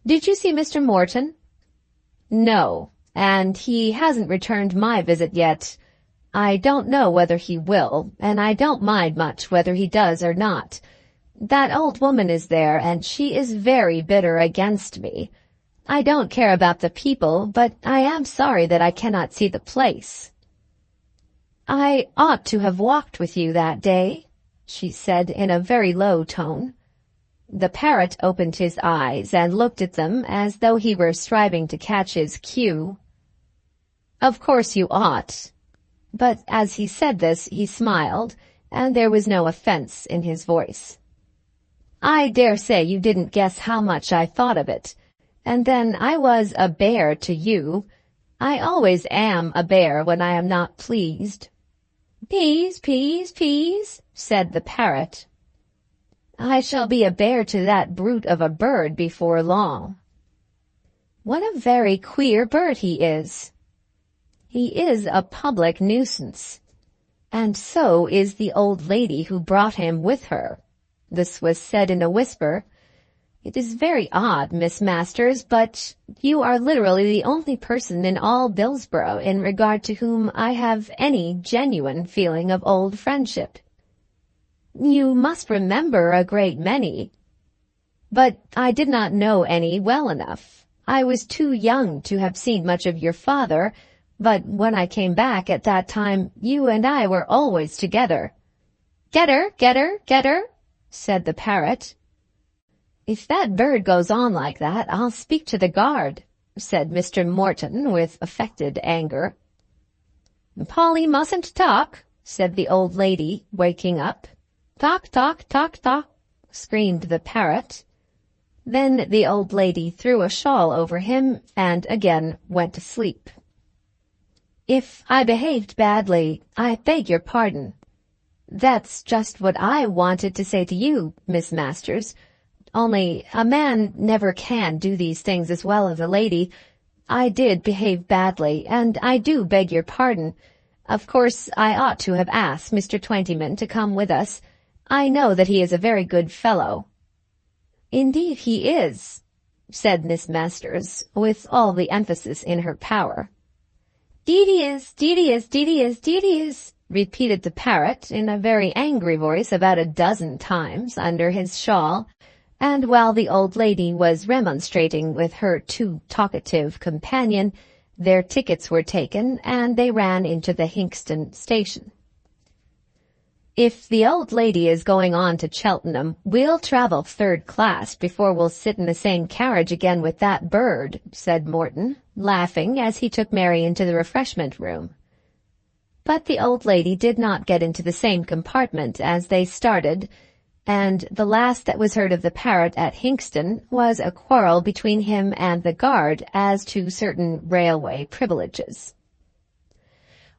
"Did you see Mr. Morton?" "No, and he hasn't returned my visit yet. I don't know whether he will, and I don't mind much whether he does or not. That old woman is there, and she is very bitter against me. I don't care about the people, but I am sorry that I cannot see the place." "I ought to have walked with you that day," she said in a very low tone. The parrot opened his eyes and looked at them as though he were striving to catch his cue. "Of course you ought." But as he said this, he smiled, and there was no offense in his voice. "I dare say you didn't guess how much I thought of it. And then I was a bear to you. I always am a bear when I am not pleased." "Peas, peas, peas," said the parrot. "I shall be a bear to that brute of a bird before long." "What a very queer bird he is." "He is a public nuisance." "And so is the old lady who brought him with her." This was said in a whisper. "It is very odd, Miss Masters, but you are literally the only person in all Dillsborough in regard to whom I have any genuine feeling of old friendship. You must remember a great many." "But I did not know any well enough. I was too young to have seen much of your father, but when I came back at that time, you and I were always together." "Get her, get her, get her," said the parrot. "If that bird goes on like that, I'll speak to the guard," said Mr. Morton with affected anger. "Polly mustn't talk," said the old lady, waking up. "Talk, talk, talk, talk," screamed the parrot. Then the old lady threw a shawl over him and again went to sleep. "If I behaved badly, I beg your pardon." "That's just what I wanted to say to you, Miss Masters. Only a man never can do these things as well as a lady. I did behave badly, and I do beg your pardon. Of course, I ought to have asked Mr. Twentyman to come with us. I know that he is a very good fellow." "Indeed he is," said Miss Masters, with all the emphasis in her power. "Deed he is, deed he is, deed he is, deed he is," repeated the parrot in a very angry voice about a dozen times under his shawl, and while the old lady was remonstrating with her too talkative companion, their tickets were taken, and they ran into the Hinxton station. "If the old lady is going on to Cheltenham, we'll travel third class before we'll sit in the same carriage again with that bird," said Morton, laughing as he took Mary into the refreshment room. But the old lady did not get into the same compartment as they started, and the last that was heard of the parrot at Hinxton was a quarrel between him and the guard as to certain railway privileges.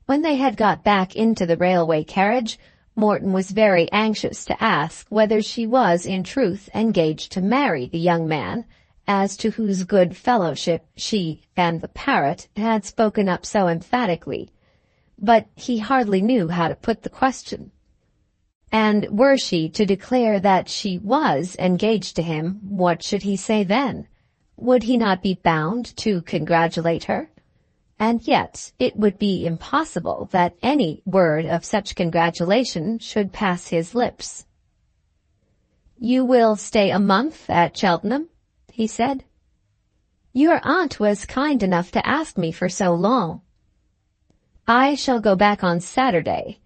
When they had got back into the railway carriage, Morton was very anxious to ask whether she was in truth engaged to marry the young man, as to whose good fellowship she and the parrot had spoken up so emphatically, but he hardly knew how to put the question. And were she to declare that she was engaged to him, what should he say then? Would he not be bound to congratulate her? And yet it would be impossible that any word of such congratulation should pass his lips. "You will stay a month at Cheltenham?" he said. "Your aunt was kind enough to ask me for so long." "I shall go back on Saturday.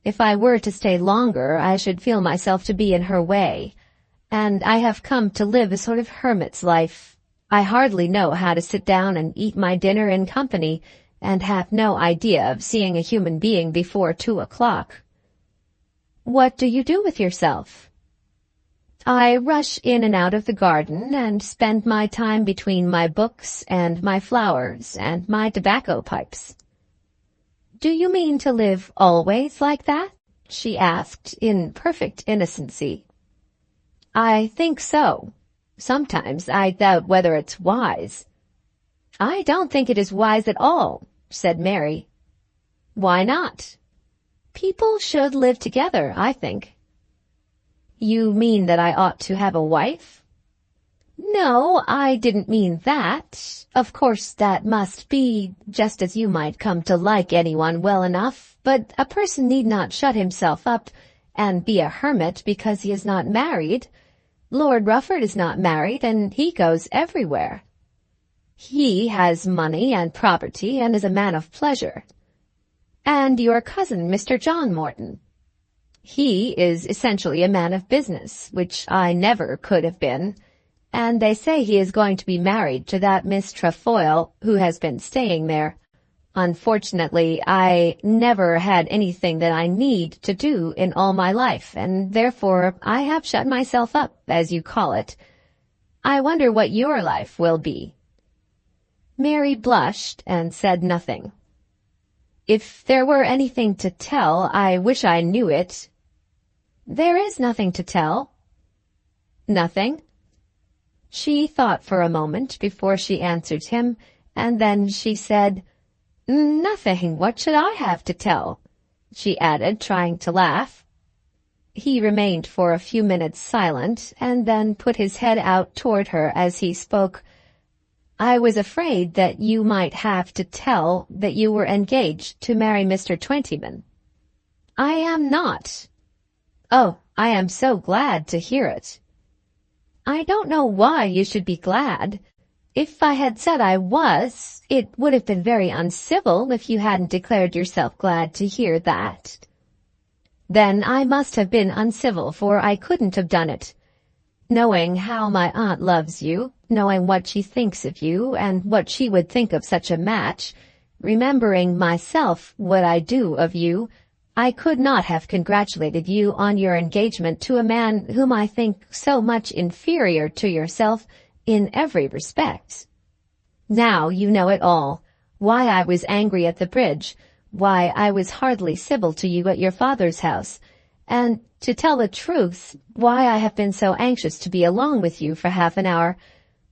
If I were to stay longer, I should feel myself to be in her way, and I have come to live a sort of hermit's life. I hardly know how to sit down and eat my dinner in company, and have no idea of seeing a human being before 2 o'clock. "What do you do with yourself?" "I rush in and out of the garden, and spend my time between my books and my flowers and my tobacco pipes." "Do you mean to live always like that?" she asked in perfect innocency. "I think so. Sometimes I doubt whether it's wise." "I don't think it is wise at all," said Mary. "Why not?" "People should live together, I think." "You mean that I ought to have a wife?" "No, I didn't mean that. Of course that must be just as you might come to like anyone well enough, but a person need not shut himself up and be a hermit because he is not married. Lord Rufford is not married, and he goes everywhere. He has money and property and is a man of pleasure. And your cousin, Mr. John Morton. He is essentially a man of business, which I never could have been, and they say he is going to be married to that Miss Trefoil who has been staying there. Unfortunately, I never had anything that I need to do in all my life, and therefore I have shut myself up, as you call it. I wonder what your life will be." Mary blushed and said nothing. "If there were anything to tell, I wish I knew it." "There is nothing to tell." "Nothing?" She thought for a moment before she answered him, and then she said, "Nothing. What should I have to tell?" she added, trying to laugh. He remained for a few minutes silent, and then put his head out toward her as he spoke. "I was afraid that you might have to tell that you were engaged to marry Mr. Twentyman." "I am not." "Oh, I am so glad to hear it." "I don't know why you should be glad. If I had said I was, it would have been very uncivil if you hadn't declared yourself glad to hear that." "Then I must have been uncivil, for I couldn't have done it. Knowing how my aunt loves you, knowing what she thinks of you, and what she would think of such a match, remembering myself what I do of you, I could not have congratulated you on your engagement to a man whom I think so much inferior to yourself in every respect. Now you know it all, why I was angry at the bridge, why I was hardly civil to you at your father's house, and, to tell the truth, why I have been so anxious to be alone with you for half an hour.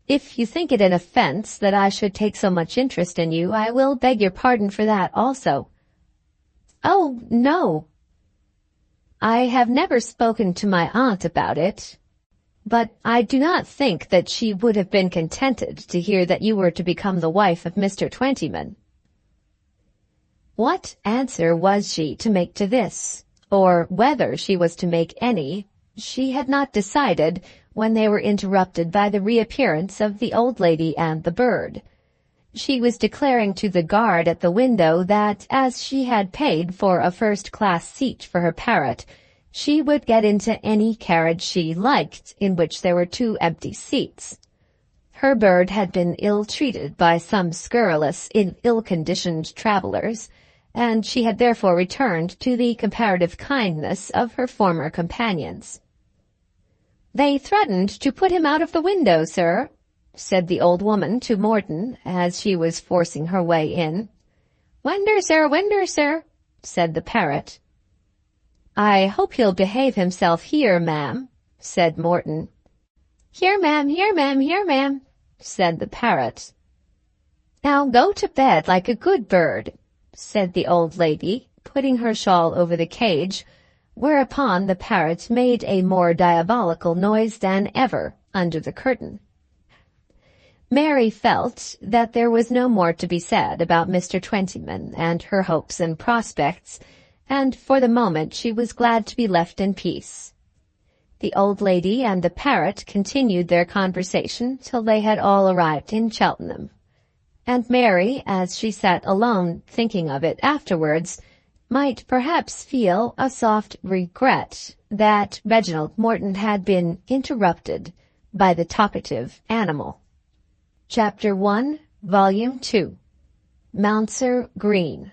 If you think it an offense that I should take so much interest in you, I will beg your pardon for that also." "Oh, no." "I have never spoken to my aunt about it, but I do not think that she would have been contented to hear that you were to become the wife of Mr. Twentyman." What answer was she to make to this, or whether she was to make any, she had not decided when they were interrupted by the reappearance of the old lady and the bird. She was declaring to the guard at the window that, as she had paid for a first-class seat for her parrot, she would get into any carriage she liked in which there were 2 empty seats. Her bird had been ill-treated by some scurrilous, ill-conditioned travellers, and she had therefore returned to the comparative kindness of her former companions. "They threatened to put him out of the window, sir," said the old woman to Morton as she was forcing her way in. Winder, sir," said the parrot. "I hope he'll behave himself here, ma'am," said Morton. Here, ma'am," said the parrot. "Now go to bed like a good bird," said the old lady, putting her shawl over the cage, whereupon the parrot made a more diabolical noise than ever under the curtain. Mary felt that there was no more to be said about Mr. Twentyman and her hopes and prospects, and for the moment she was glad to be left in peace. The old lady and the parrot continued their conversation till they had all arrived in Cheltenham, and Mary, as she sat alone thinking of it afterwards, might perhaps feel a soft regret that Reginald Morton had been interrupted by the talkative animal. Chapter 1, Volume 2. Mounser Green.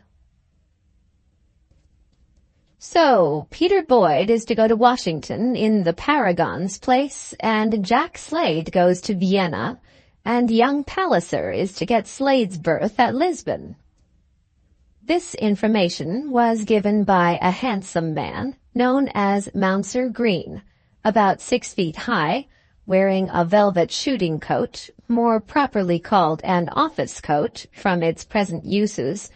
So, Peter Boyd is to go to Washington in the Paragon's place, and Jack Slade goes to Vienna, and young Palliser is to get Slade's berth at Lisbon. This information was given by a handsome man known as Mounser Green, about 6 feet high, wearing a velvet shooting coat, more properly called an office coat from its present uses,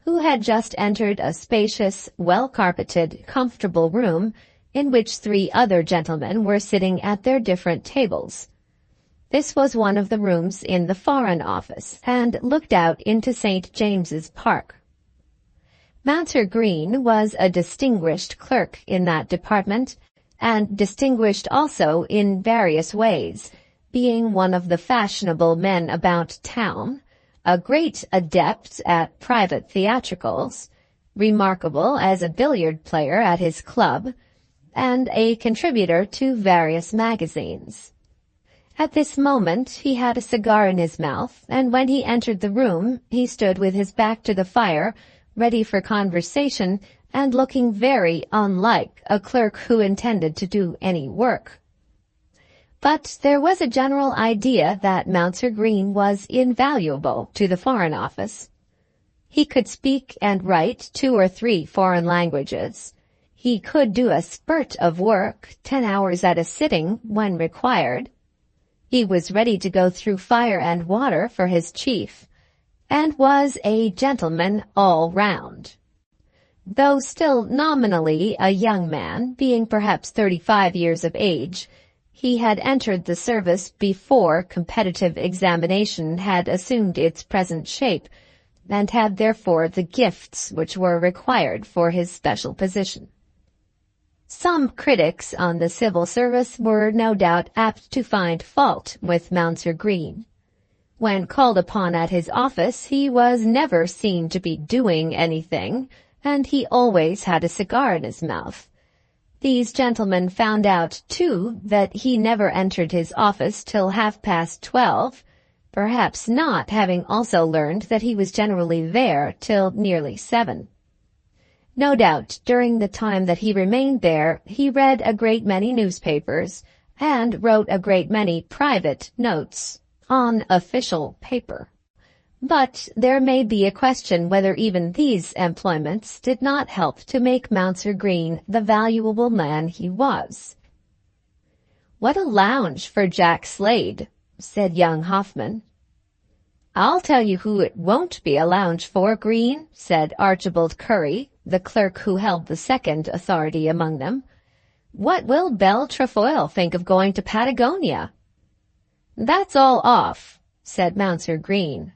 who had just entered a spacious, well-carpeted, comfortable room in which 3 other gentlemen were sitting at their different tables. This was one of the rooms in the Foreign Office, and looked out into St. James's Park. Mounser Green was a distinguished clerk in that department, and distinguished also in various ways, being one of the fashionable men about town, a great adept at private theatricals, remarkable as a billiard player at his club, and a contributor to various magazines. At this moment he had a cigar in his mouth, and when he entered the room he stood with his back to the fire, ready for conversation, and looking very unlike a clerk who intended to do any work. But there was a general idea that Mounser Green was invaluable to the Foreign Office. He could speak and write 2 or 3 foreign languages. He could do a spurt of work, 10 hours at a sitting, when required. He was ready to go through fire and water for his chief, and was a gentleman all round. Though still nominally a young man, being perhaps 35 years of age, he had entered the service before competitive examination had assumed its present shape, and had therefore the gifts which were required for his special position. Some critics on the civil service were no doubt apt to find fault with Mounser Green. When called upon at his office, he was never seen to be doing anything, and he always had a cigar in his mouth. These gentlemen found out, too, that he never entered his office till 12:30, perhaps not having also learned that he was generally there till nearly 7. No doubt, during the time that he remained there, he read a great many newspapers, and wrote a great many private notes on official paper. But there may be a question whether even these employments did not help to make Mounser Green the valuable man he was. "What a lounge for Jack Slade," said young Hoffman. "I'll tell you who it won't be a lounge for, Green," said Archibald Curry, the clerk who held the second authority among them. "What will Belle Trefoil think of going to Patagonia?" "That's all off," said Mounser Green.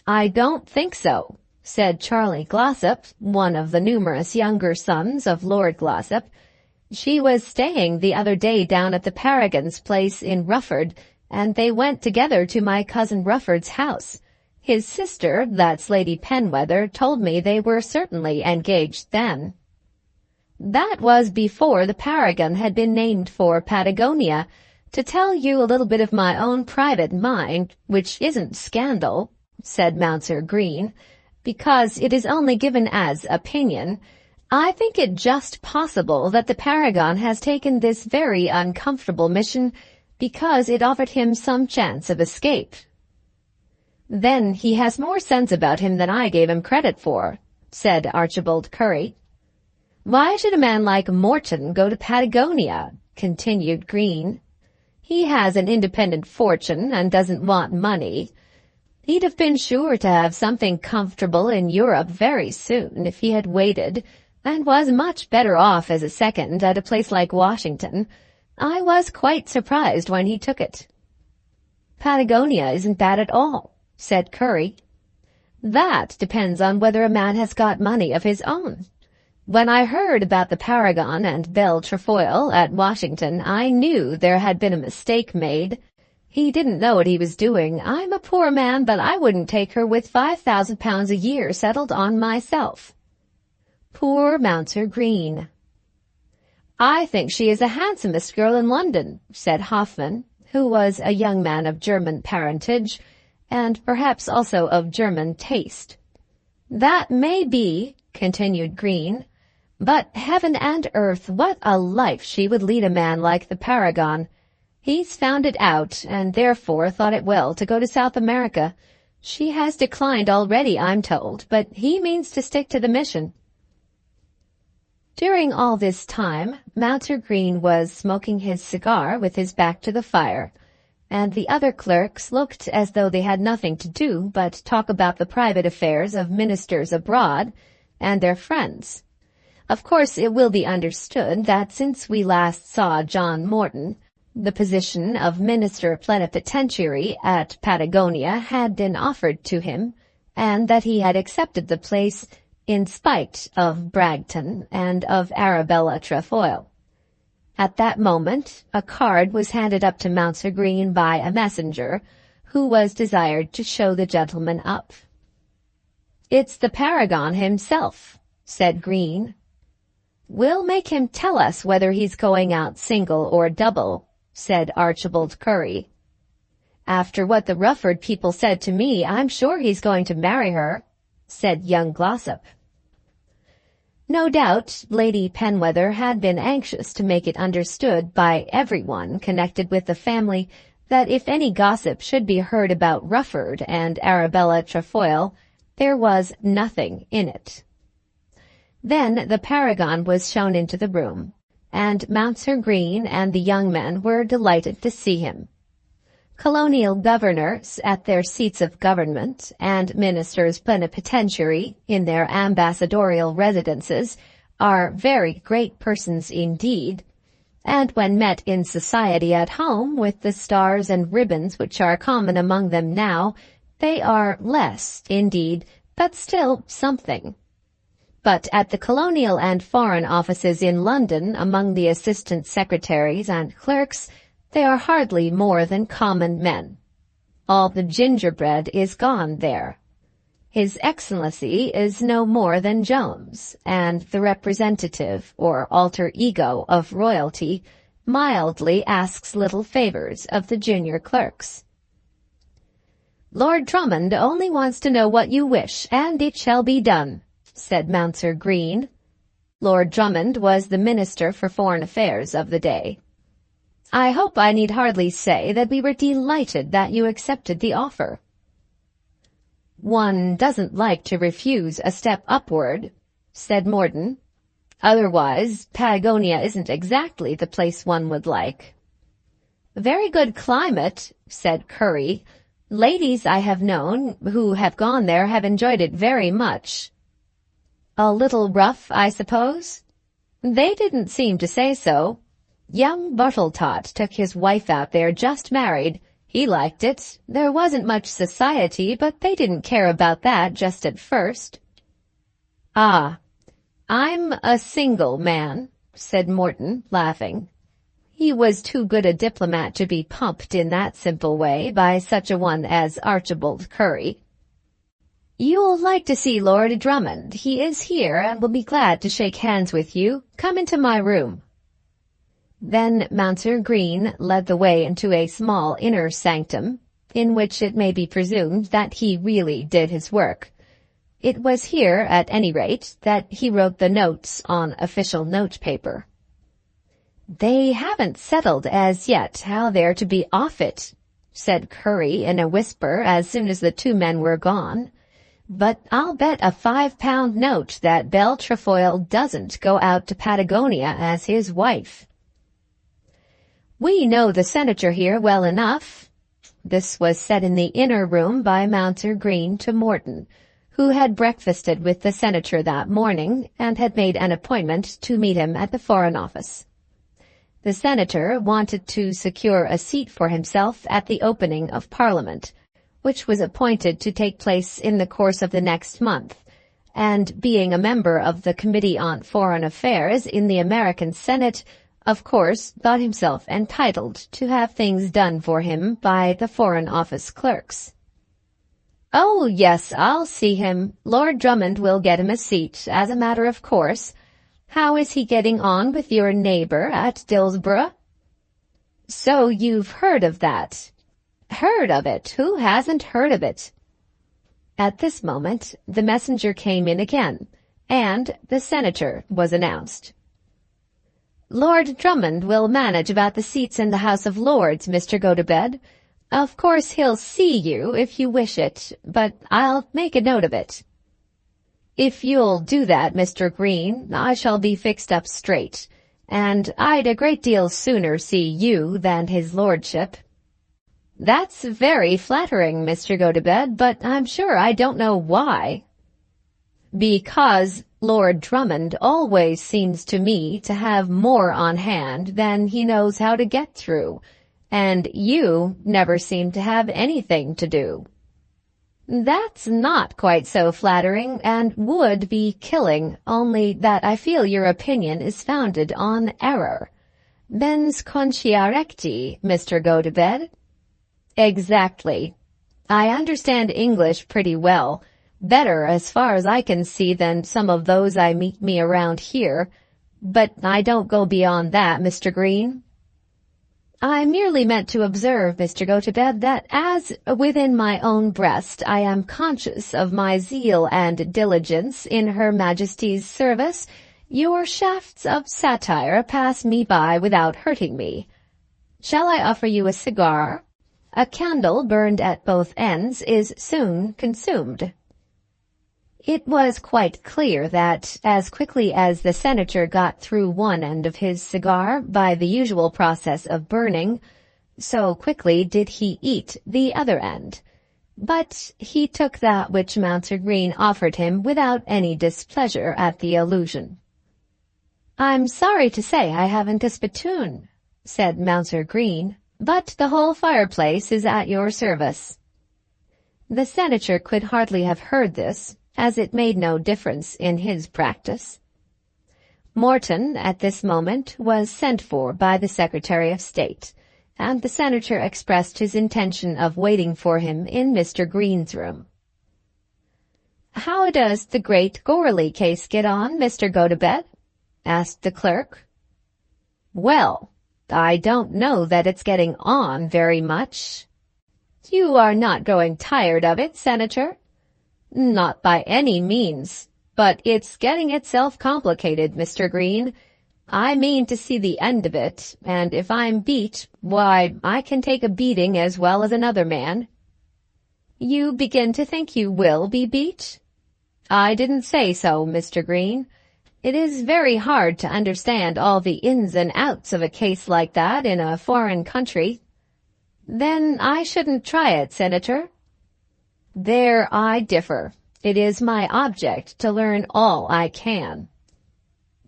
"I don't think so," said Charlie Glossop, one of the numerous younger sons of Lord Glossop. "She was staying the other day down at the Paragons' place in Rufford, and they went together to my cousin Rufford's house. His sister, that's Lady Penwether, told me they were certainly engaged then." "That was before the Paragon had been named for Patagonia. To tell you a little bit of my own private mind, which isn't scandal," said Mounser Green, "because it is only given as opinion, I think it just possible that the Paragon has taken this very uncomfortable mission because it offered him some chance of escape." "Then he has more sense about him than I gave him credit for," said Archibald Curry. "Why should a man like Morton go to Patagonia?" continued Green. "He has an independent fortune and doesn't want money. He'd have been sure to have something comfortable in Europe very soon if he had waited, and was much better off as a second at a place like Washington. I was quite surprised when he took it." "Patagonia isn't bad at all," said Curry. "That depends on whether a man has got money of his own. When I heard about the Paragon and Belle Trefoil at Washington, I knew there had been a mistake made. He didn't know what he was doing. I'm a poor man, but I wouldn't take her with £5,000 a year settled on myself." Poor Mounser Green. "I think she is the handsomest girl in London," said Hoffman, who was a young man of German parentage, and perhaps also of German taste. "That may be," continued Green, "but heaven and earth, what a life she would lead a man like the Paragon. He's found it out, and therefore thought it well to go to South America. She has declined already, I'm told, but he means to stick to the mission." During all this time, Mounser Green was smoking his cigar with his back to the fire, and the other clerks looked as though they had nothing to do but talk about the private affairs of ministers abroad and their friends. Of course, it will be understood that since we last saw John Morton, the position of Minister Plenipotentiary at Patagonia had been offered to him, and that he had accepted the place in spite of Bragton and of Arabella Trefoil. At that moment, a card was handed up to Mounser Green by a messenger, who was desired to show the gentleman up. "It's the Paragon himself," said Green. "We'll make him tell us whether he's going out single or double," said Archibald Curry. "After what the Rufford people said to me, I'm sure he's going to marry her," said young Glossop. No doubt Lady Penwether had been anxious to make it understood by everyone connected with the family that if any gossip should be heard about Rufford and Arabella Trefoil, there was nothing in it. Then the paragon was shown into the room, and Mounser Green and the young men were delighted to see him. Colonial governors at their seats of government and ministers plenipotentiary in their ambassadorial residences are very great persons indeed, and when met in society at home with the stars and ribbons which are common among them now, they are less, indeed, but still something. But at the colonial and foreign offices in London, among the assistant secretaries and clerks, they are hardly more than common men. All the gingerbread is gone there. His Excellency is no more than Jones, and the representative or alter ego of royalty mildly asks little favors of the junior clerks. "Lord Drummond only wants to know what you wish, and it shall be done," said Mounser Green. Lord Drummond was the Minister for Foreign Affairs of the day. "I hope I need hardly say that we were delighted that you accepted the offer." "One doesn't like to refuse a step upward," said Morden. "Otherwise, Patagonia isn't exactly the place one would like." "Very good climate," said Curry. "Ladies I have known who have gone there have enjoyed it very much." "A little rough, I suppose?" "They didn't seem to say so. Young Bartletot took his wife out there just married. He liked it. There wasn't much society, but they didn't care about that just at first." "Ah, I'm a single man," said Morton, laughing. He was too good a diplomat to be pumped in that simple way by such a one as Archibald Curry. "You'll like to see Lord Drummond. He is here and will be glad to shake hands with you. Come into my room." Then Mounser Green led the way into a small inner sanctum, in which it may be presumed that he really did his work. It was here, at any rate, that he wrote the notes on official notepaper. "They haven't settled as yet how they're to be off it," said Curry in a whisper as soon as the two men were gone. "But I'll bet a £5 note that Belle Trefoil doesn't go out to Patagonia as his wife." "We know the senator here well enough." This was said in the inner room by Mounser Green to Morton, who had breakfasted with the senator that morning and had made an appointment to meet him at the Foreign Office. The senator wanted to secure a seat for himself at the opening of Parliament, which was appointed to take place in the course of the next month, and being a member of the Committee on Foreign Affairs in the American Senate, of course thought himself entitled to have things done for him by the Foreign Office clerks. "Oh, yes, I'll see him. Lord Drummond will get him a seat, as a matter of course. How is he getting on with your neighbour at Dillsborough?" "So you've heard of that?" "Heard of it? Who hasn't heard of it?" At this moment the messenger came in again, and the senator was announced. "Lord Drummond will manage about the seats in the House of Lords, Mr. Gotobed. Of course he'll see you if you wish it, but I'll make a note of it." "If you'll do that, Mr. Green, I shall be fixed up straight, and I'd a great deal sooner see you than his lordship." "That's very flattering, Mr. Gotobed, but I'm sure I don't know why." "Because Lord Drummond always seems to me to have more on hand than he knows how to get through, and you never seem to have anything to do." "That's not quite so flattering, and would be killing, only that I feel your opinion is founded on error. Mens conscia recti, Mr. Gotobed." "Exactly. I understand English pretty well, Better, as far as I can see, than some of those I meet me around here. But I don't go beyond that, Mr. Green. I merely meant to observe, Mr. Gotobed, that as within my own breast I am conscious of my zeal and diligence in Her Majesty's service, your shafts of satire pass me by without hurting me. Shall I offer you a cigar? A candle burned at both ends is soon consumed. It was quite clear that, as quickly as the senator got through one end of his cigar by the usual process of burning, so quickly did he eat the other end. But he took that which Mounser Green offered him without any displeasure at the allusion. "I'm sorry to say I haven't a spittoon," said Mounser Green, "but the whole fireplace is at your service." The senator could hardly have heard this, as it made no difference in his practice. Morton, at this moment, was sent for by the Secretary of State, and the senator expressed his intention of waiting for him in Mr. Green's room. "How does the great Goarly case get on, Mr. Gotobed?" asked the clerk. "Well, I don't know that it's getting on very much." "You are not growing tired of it, Senator?" "Not by any means, but it's getting itself complicated, Mr. Green. I mean to see the end of it, and if I'm beat, why, I can take a beating as well as another man." "You begin to think you will be beat?" "I didn't say so, Mr. Green. It is very hard to understand all the ins and outs of a case like that in a foreign country." "Then I shouldn't try it, Senator." "There I differ. It is my object to learn all I can."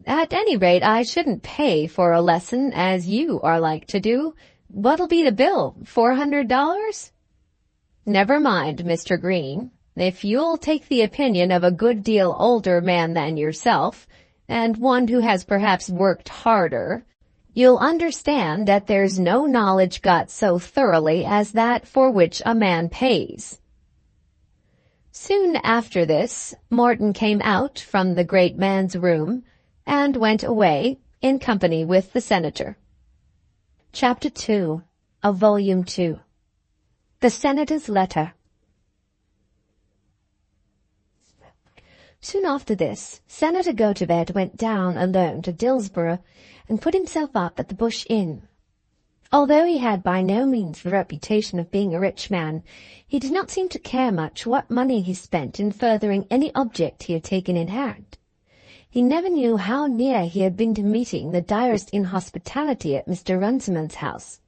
"At any rate, I shouldn't pay for a lesson, as you are like to do. What'll be the bill, $400? "Never mind, Mr. Green. If you'll take the opinion of a good deal older man than yourself, and one who has perhaps worked harder, you'll understand that there's no knowledge got so thoroughly as that for which a man pays." Soon after this, Morton came out from the great man's room, and went away in company with the senator. Chapter 2 of Volume 2. The Senator's Letter. Soon after this, Senator Gotobed went down alone to Dillsborough, and put himself up at the Bush Inn. Although he had by no means the reputation of being a rich man, he did not seem to care much what money he spent in furthering any object he had taken in hand. He never knew how near he had been to meeting the direst inhospitality at Mr. Runciman's house.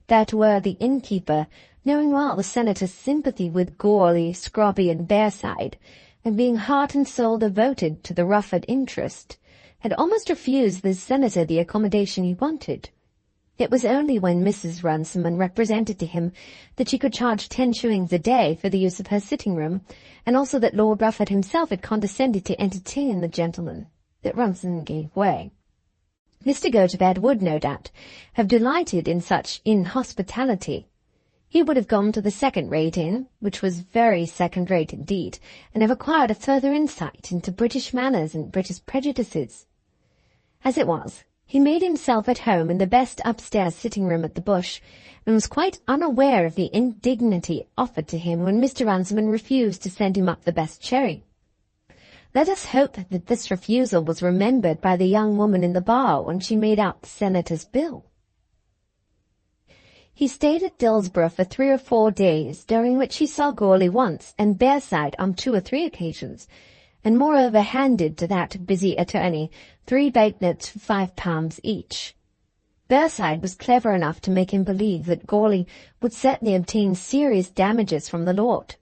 That worthy innkeeper, knowing well the senator's sympathy with Goarly, Scrobby, and Bearside, and being heart and soul devoted to the Rufford interest, had almost refused the senator the accommodation he wanted. It was only when Mrs. Runciman represented to him that she could charge 10 shillings a day for the use of her sitting-room, and also that Lord Rufford himself had condescended to entertain the gentleman, that Runciman gave way. Mr. Gotobed would, no doubt, have delighted in such inhospitality. He would have gone to the second-rate inn, which was very second-rate indeed, and have acquired a further insight into British manners and British prejudices. As it was, he made himself at home in the best upstairs sitting-room at the Bush, and was quite unaware of the indignity offered to him when Mr. Runciman refused to send him up the best sherry. Let us hope that this refusal was remembered by the young woman in the bar when she made out the senator's bill. He stayed at Dillsborough for 3 or 4 days, during which he saw Goarly once, and Bearside on 2 or 3 occasions, and moreover handed to that busy attorney 3 banknotes for £5 each. Bearside was clever enough to make him believe that Goarly would certainly obtain serious damages from the lord.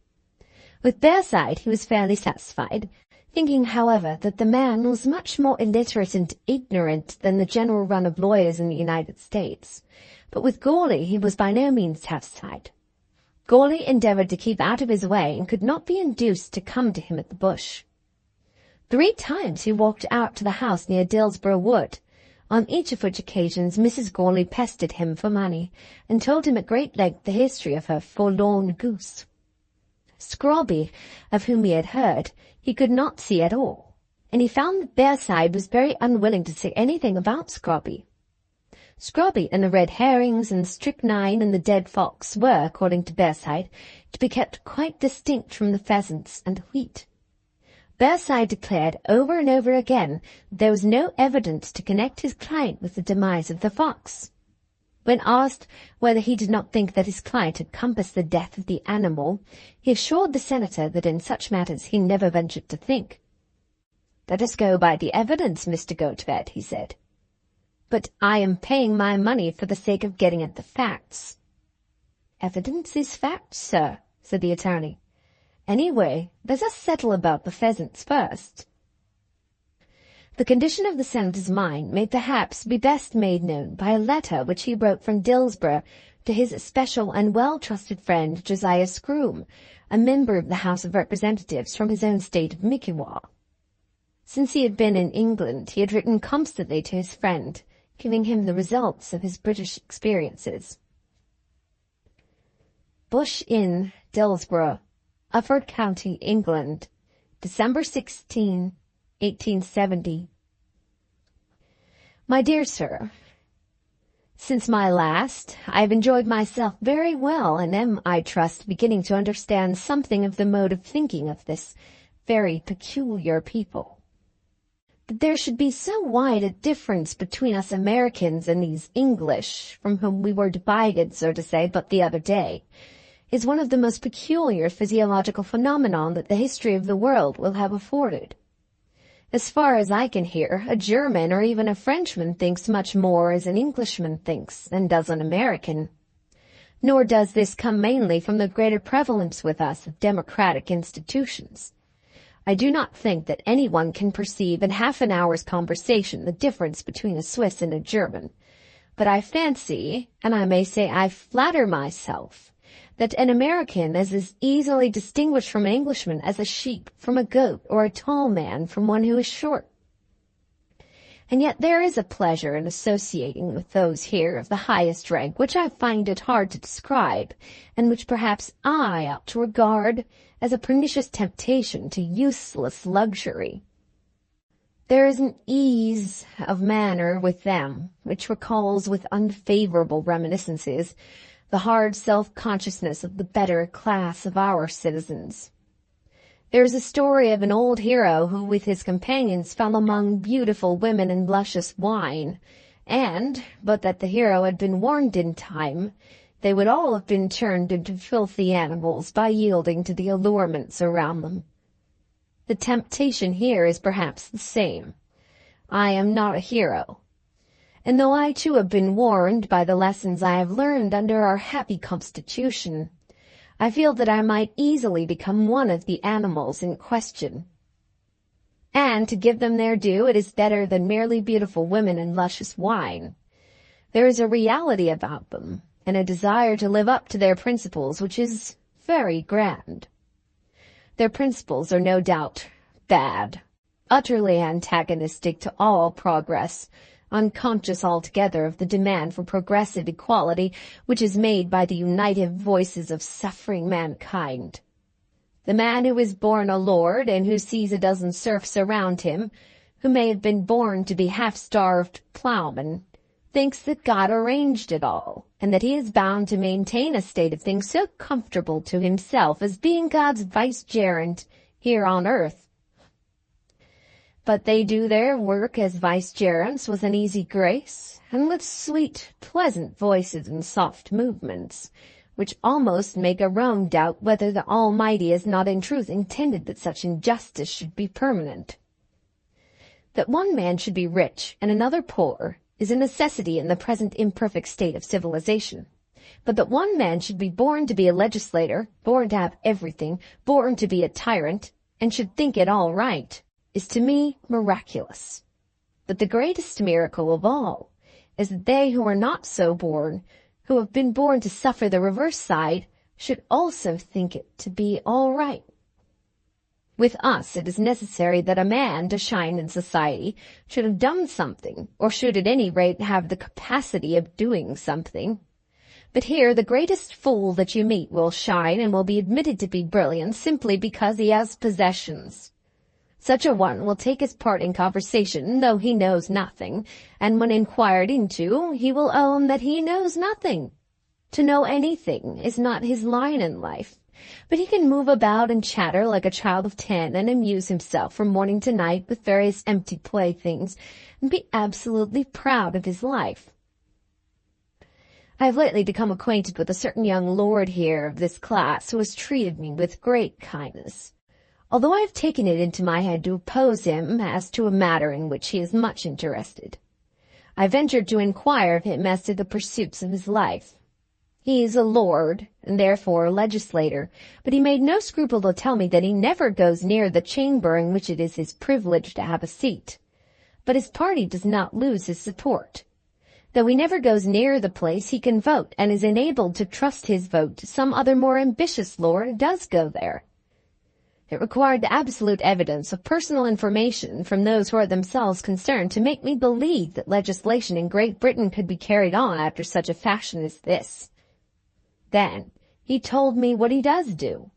With Bearside he was fairly satisfied, thinking, however, that the man was much more illiterate and ignorant than the general run of lawyers in the United States. But with Goarly he was by no means satisfied. Goarly endeavoured to keep out of his way, and could not be induced to come to him at the Bush. 3 times he walked out to the house near Dillsborough Wood, on each of which occasions Mrs. Goarly pestered him for money, and told him at great length the history of her forlorn goose. Scrobby, of whom he had heard, he could not see at all, and he found that Bearside was very unwilling to say anything about Scrobby. Scrobby and the red herrings and strychnine and the dead fox were, according to Bearside, to be kept quite distinct from the pheasants and the wheat. Bearside declared over and over again that there was no evidence to connect his client with the demise of the fox. When asked whether he did not think that his client had compassed the death of the animal, he assured the senator that in such matters he never ventured to think. "Let us go by the evidence, Mr. Gotobed," he said. "But I am paying my money for the sake of getting at the facts." "Evidence is facts, sir," said the attorney. "Anyway, let us settle about the pheasants first." The condition of the senator's mind may perhaps be best made known by a letter which he wrote from Dillsborough to his especial and well-trusted friend Josiah Scroom, a member of the House of Representatives from his own state of Mickewa. Since he had been in England, he had written constantly to his friend, giving him the results of his British experiences. Bush Inn, Dillsborough, Ufford County, England, December 16, 1870. My dear Sir, since my last, I have enjoyed myself very well, and am, I trust, beginning to understand something of the mode of thinking of this very peculiar people. That there should be so wide a difference between us Americans and these English, from whom we were divided, so to say, but the other day, is one of the most peculiar physiological phenomena that the history of the world will have afforded. As far as I can hear, a German or even a Frenchman thinks much more as an Englishman thinks than does an American. Nor does this come mainly from the greater prevalence with us of democratic institutions. I do not think that anyone can perceive in half an hour's conversation the difference between a Swiss and a German, but I fancy, and I may say I flatter myself, that an American is as easily distinguished from an Englishman as a sheep from a goat or a tall man from one who is short. And yet there is a pleasure in associating with those here of the highest rank which I find it hard to describe, and which perhaps I ought to regard as a pernicious temptation to useless luxury. There is an ease of manner with them which recalls with unfavorable reminiscences the hard self-consciousness of the better class of our citizens. There is a story of an old hero who with his companions fell among beautiful women and luscious wine, and, but that the hero had been warned in time, they would all have been turned into filthy animals by yielding to the allurements around them. The temptation here is perhaps the same. I am not a hero, and though I too have been warned by the lessons I have learned under our happy constitution, I feel that I might easily become one of the animals in question. And to give them their due, it is better than merely beautiful women and luscious wine. There is a reality about them, and a desire to live up to their principles which is very grand. Their principles are no doubt bad, utterly antagonistic to all progress, unconscious altogether of the demand for progressive equality which is made by the united voices of suffering mankind. The man who is born a lord and who sees a dozen serfs around him, who may have been born to be half-starved ploughman, thinks that God arranged it all, and that he is bound to maintain a state of things so comfortable to himself as being God's vicegerent here on earth. But they do their work as vicegerents with an easy grace, and with sweet, pleasant voices and soft movements, which almost make a Rome doubt whether the Almighty has not in truth intended that such injustice should be permanent. That one man should be rich and another poor is a necessity in the present imperfect state of civilization. But that one man should be born to be a legislator, born to have everything, born to be a tyrant, and should think it all right, is to me miraculous. But the greatest miracle of all is that they who are not so born, who have been born to suffer the reverse side, should also think it to be all right. With us it is necessary that a man, to shine in society, should have done something, or should at any rate have the capacity of doing something. But here the greatest fool that you meet will shine and will be admitted to be brilliant simply because he has possessions. Such a one will take his part in conversation, though he knows nothing, and when inquired into, he will own that he knows nothing. To know anything is not his line in life, but he can move about and chatter like a child of 10 and amuse himself from morning to night with various empty playthings, and be absolutely proud of his life. I have lately become acquainted with a certain young lord here of this class who has treated me with great kindness. Although I have taken it into my head to oppose him as to a matter in which he is much interested, I ventured to inquire of him as to the pursuits of his life. He is a lord, and therefore a legislator, but he made no scruple to tell me that he never goes near the chamber in which it is his privilege to have a seat. But his party does not lose his support. Though he never goes near the place, he can vote, and is enabled to trust his vote to some other more ambitious lord who does go there. It required the absolute evidence of personal information from those who are themselves concerned to make me believe that legislation in Great Britain could be carried on after such a fashion as this. Then he told me what he does do.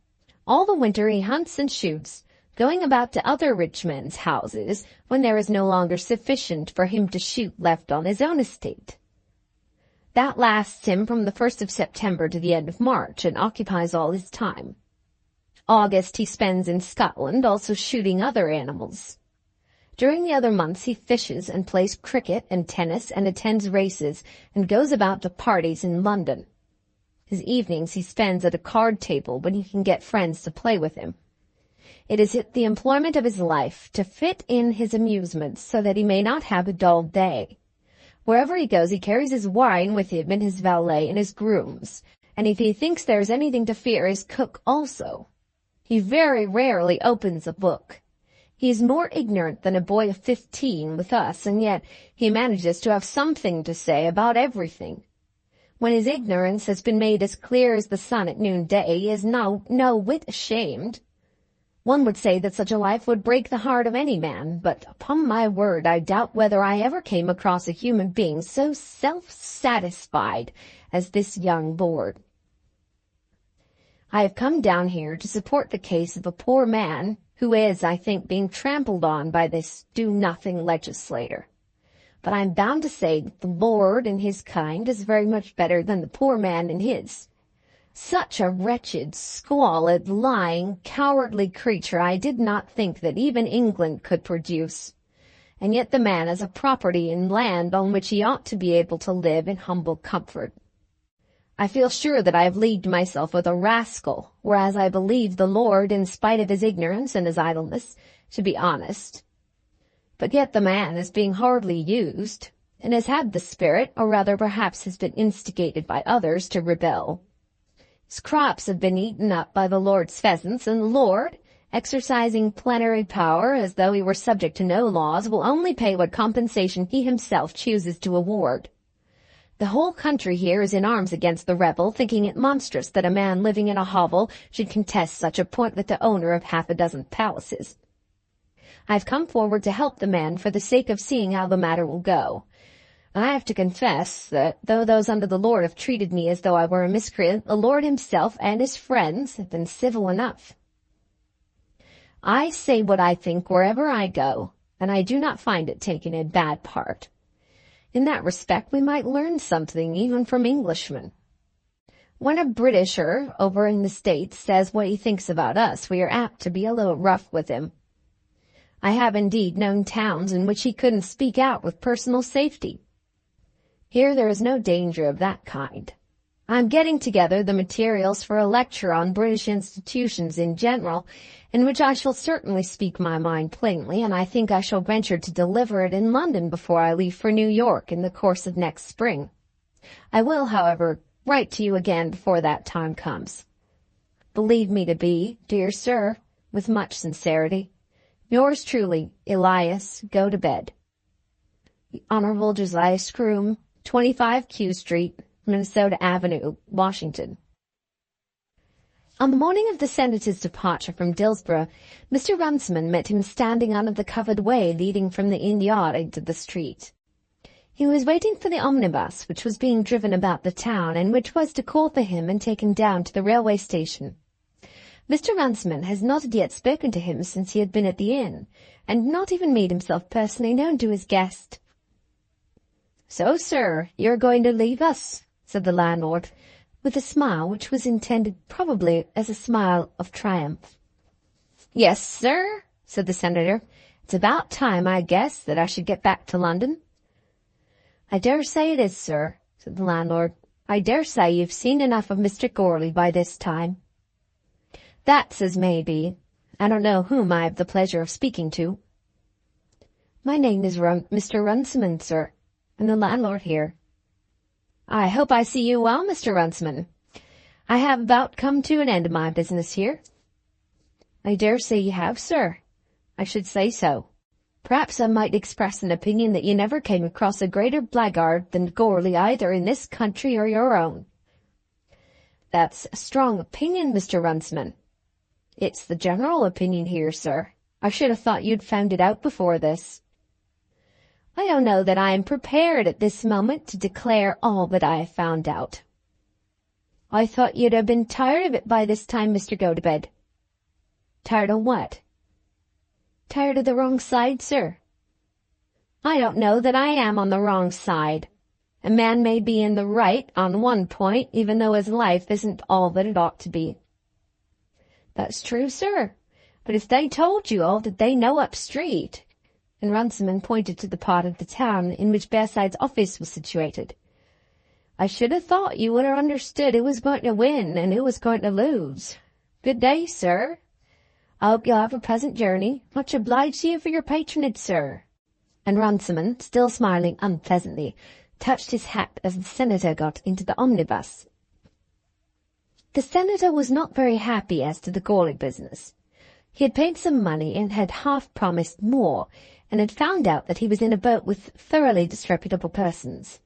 All the winter he hunts and shoots, going about to other rich men's houses when there is no longer sufficient for him to shoot left on his own estate. That lasts him from the 1st of September to the end of March, and occupies all his time. August he spends in Scotland, also shooting other animals. During the other months he fishes and plays cricket and tennis and attends races and goes about to parties in London. His evenings he spends at a card table when he can get friends to play with him. It is the employment of his life to fit in his amusements so that he may not have a dull day. Wherever he goes he carries his wine with him and his valet and his grooms, and if he thinks there is anything to fear, his cook also. He very rarely opens a book. He is more ignorant than a boy of 15 with us, and yet he manages to have something to say about everything. When his ignorance has been made as clear as the sun at noonday, he is no whit ashamed. One would say that such a life would break the heart of any man, but upon my word I doubt whether I ever came across a human being so self-satisfied as this young lord. I have come down here to support the case of a poor man who is, I think, being trampled on by this do-nothing legislator. But I am bound to say that the lord in his kind is very much better than the poor man in his. Such a wretched, squalid, lying, cowardly creature I did not think that even England could produce. And yet the man has a property in land on which he ought to be able to live in humble comfort. I feel sure that I have leagued myself with a rascal, whereas I believe the lord, in spite of his ignorance and his idleness, to be honest. But yet the man is being hardly used, and has had the spirit, or rather perhaps has been instigated by others, to rebel. His crops have been eaten up by the lord's pheasants, and the lord, exercising plenary power as though he were subject to no laws, will only pay what compensation he himself chooses to award. The whole country here is in arms against the rebel, thinking it monstrous that a man living in a hovel should contest such a point with the owner of half a dozen palaces. I have come forward to help the man for the sake of seeing how the matter will go. I have to confess that though those under the lord have treated me as though I were a miscreant, the lord himself and his friends have been civil enough. I say what I think wherever I go, and I do not find it taken in bad part. In that respect we might learn something even from Englishmen. When a Britisher over in the States says what he thinks about us, we are apt to be a little rough with him. I have indeed known towns in which he couldn't speak out with personal safety. Here there is no danger of that kind. I am getting together the materials for a lecture on British institutions in general, in which I shall certainly speak my mind plainly, and I think I shall venture to deliver it in London before I leave for New York in the course of next spring. I will, however, write to you again before that time comes. Believe me to be, dear sir, with much sincerity, yours truly, Elias Gotobed. The Honorable Josiah Scroom, 25 Q Street, Minnesota Avenue, Washington. On the morning of the senator's departure from Dillsborough, Mr. Runciman met him standing on the covered way leading from the inn yard into the street. He was waiting for the omnibus which was being driven about the town and which was to call for him and take him down to the railway station. Mr. Runciman has not yet spoken to him since he had been at the inn, and not even made himself personally known to his guest. "So, sir, you are going to leave us," said the landlord, with a smile which was intended probably as a smile of triumph. "Yes, sir," said the senator. "It's about time, I guess, that I should get back to London." "I dare say it is, sir," said the landlord. "I dare say you've seen enough of Mr. Gourley by this time." "That's as may be. I don't know whom I have the pleasure of speaking to." "My name is Mr. Runciman, sir, and the landlord here." "I hope I see you well, Mr. Runciman. I have about come to an end of my business here." "I dare say you have, sir. I should say so. Perhaps I might express an opinion that you never came across a greater blackguard than Gourley either in this country or your own." "That's a strong opinion, Mr. Runciman." "It's the general opinion here, sir. I should have thought you'd found it out before this." "I don't know that I am prepared at this moment to declare all that I have found out." "I thought you'd have been tired of it by this time, Mr. Gotobed." "Tired of what?" "Tired of the wrong side, sir." "I don't know that I am on the wrong side. A man may be in the right on one point, even though his life isn't all that it ought to be." "That's true, sir. But if they told you all that they know up street," and Runciman pointed to the part of the town in which Bearside's office was situated, "I should have thought you would have understood who was going to win and who was going to lose. Good day, sir. I hope you'll have a pleasant journey. Much obliged to you for your patronage, sir." And Runciman, still smiling unpleasantly, touched his hat as the senator got into the omnibus. The senator was not very happy as to the Gourley business. He had paid some money and had half promised more, and had found out that he was in a boat with thoroughly disreputable persons.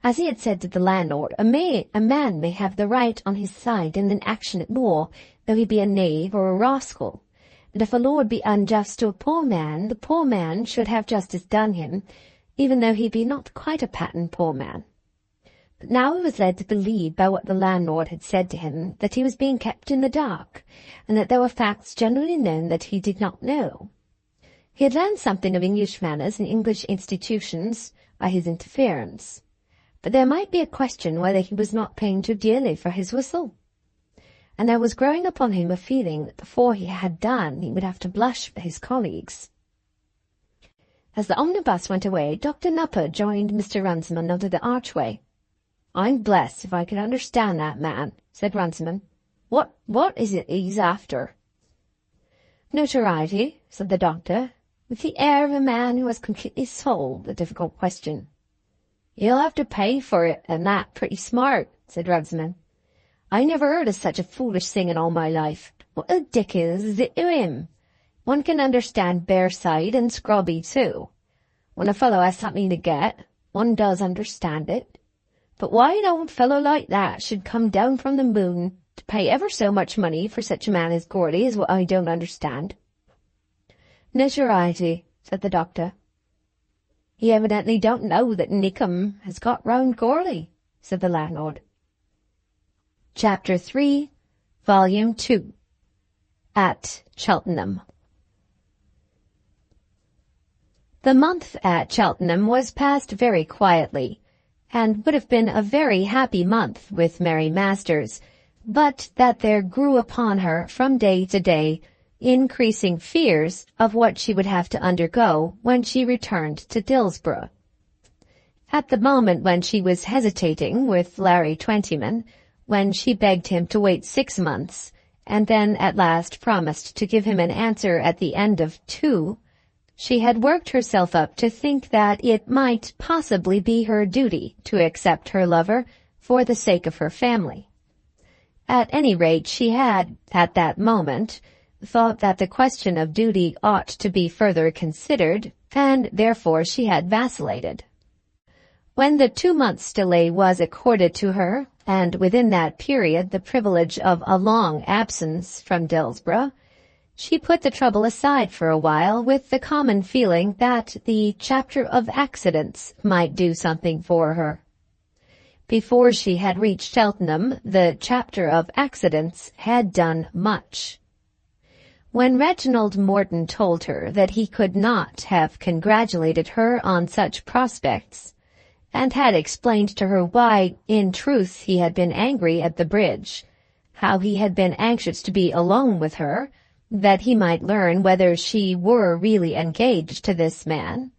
As he had said to the landlord, a man may have the right on his side in an action at law, though he be a knave or a rascal, and if a lord be unjust to a poor man, the poor man should have justice done him, even though he be not quite a patent poor man. But now he was led to believe by what the landlord had said to him that he was being kept in the dark, and that there were facts generally known that he did not know. He had learned something of English manners and English institutions by his interference, but there might be a question whether he was not paying too dearly for his whistle. And there was growing upon him a feeling that before he had done he would have to blush for his colleagues. As the omnibus went away, Dr. Nupper joined Mr. Runciman under the archway. "I'm blessed if I can understand that man," said Runciman. What is it he's after?" "Notoriety," said the doctor, with the air of a man who has completely solved a difficult question. "He'll have to pay for it, and that pretty smart," said Runciman. "I never heard of such a foolish thing in all my life. What the dickens is it to him? One can understand Bearside and Scrobby too. When a fellow has something to get, one does understand it. But why an old fellow like that should come down from the moon to pay ever so much money for such a man as Gourley is what I don't understand." "Notoriety," said the doctor. "He evidently don't know that Nickem has got round Gourley," said the landlord. Chapter 3, Volume 2. At Cheltenham. The month at Cheltenham was passed very quietly, and would have been a very happy month with Mary Masters, but that there grew upon her from day to day increasing fears of what she would have to undergo when she returned to Dillsborough. At the moment when she was hesitating with Larry Twentyman, when she begged him to wait 6 months, and then at last promised to give him an answer at the end of 2, she had worked herself up to think that it might possibly be her duty to accept her lover for the sake of her family. At any rate, she had, at that moment, thought that the question of duty ought to be further considered, and therefore she had vacillated. When the 2 months' delay was accorded to her, and within that period the privilege of a long absence from Dillsborough, She put the trouble aside for a while with the common feeling that the chapter of accidents might do something for her. Before she had reached Cheltenham, the chapter of accidents had done much. When Reginald Morton told her that he could not have congratulated her on such prospects, and had explained to her why, in truth, he had been angry at the bridge, how he had been anxious to be alone with her, that he might learn whether she were really engaged to this man,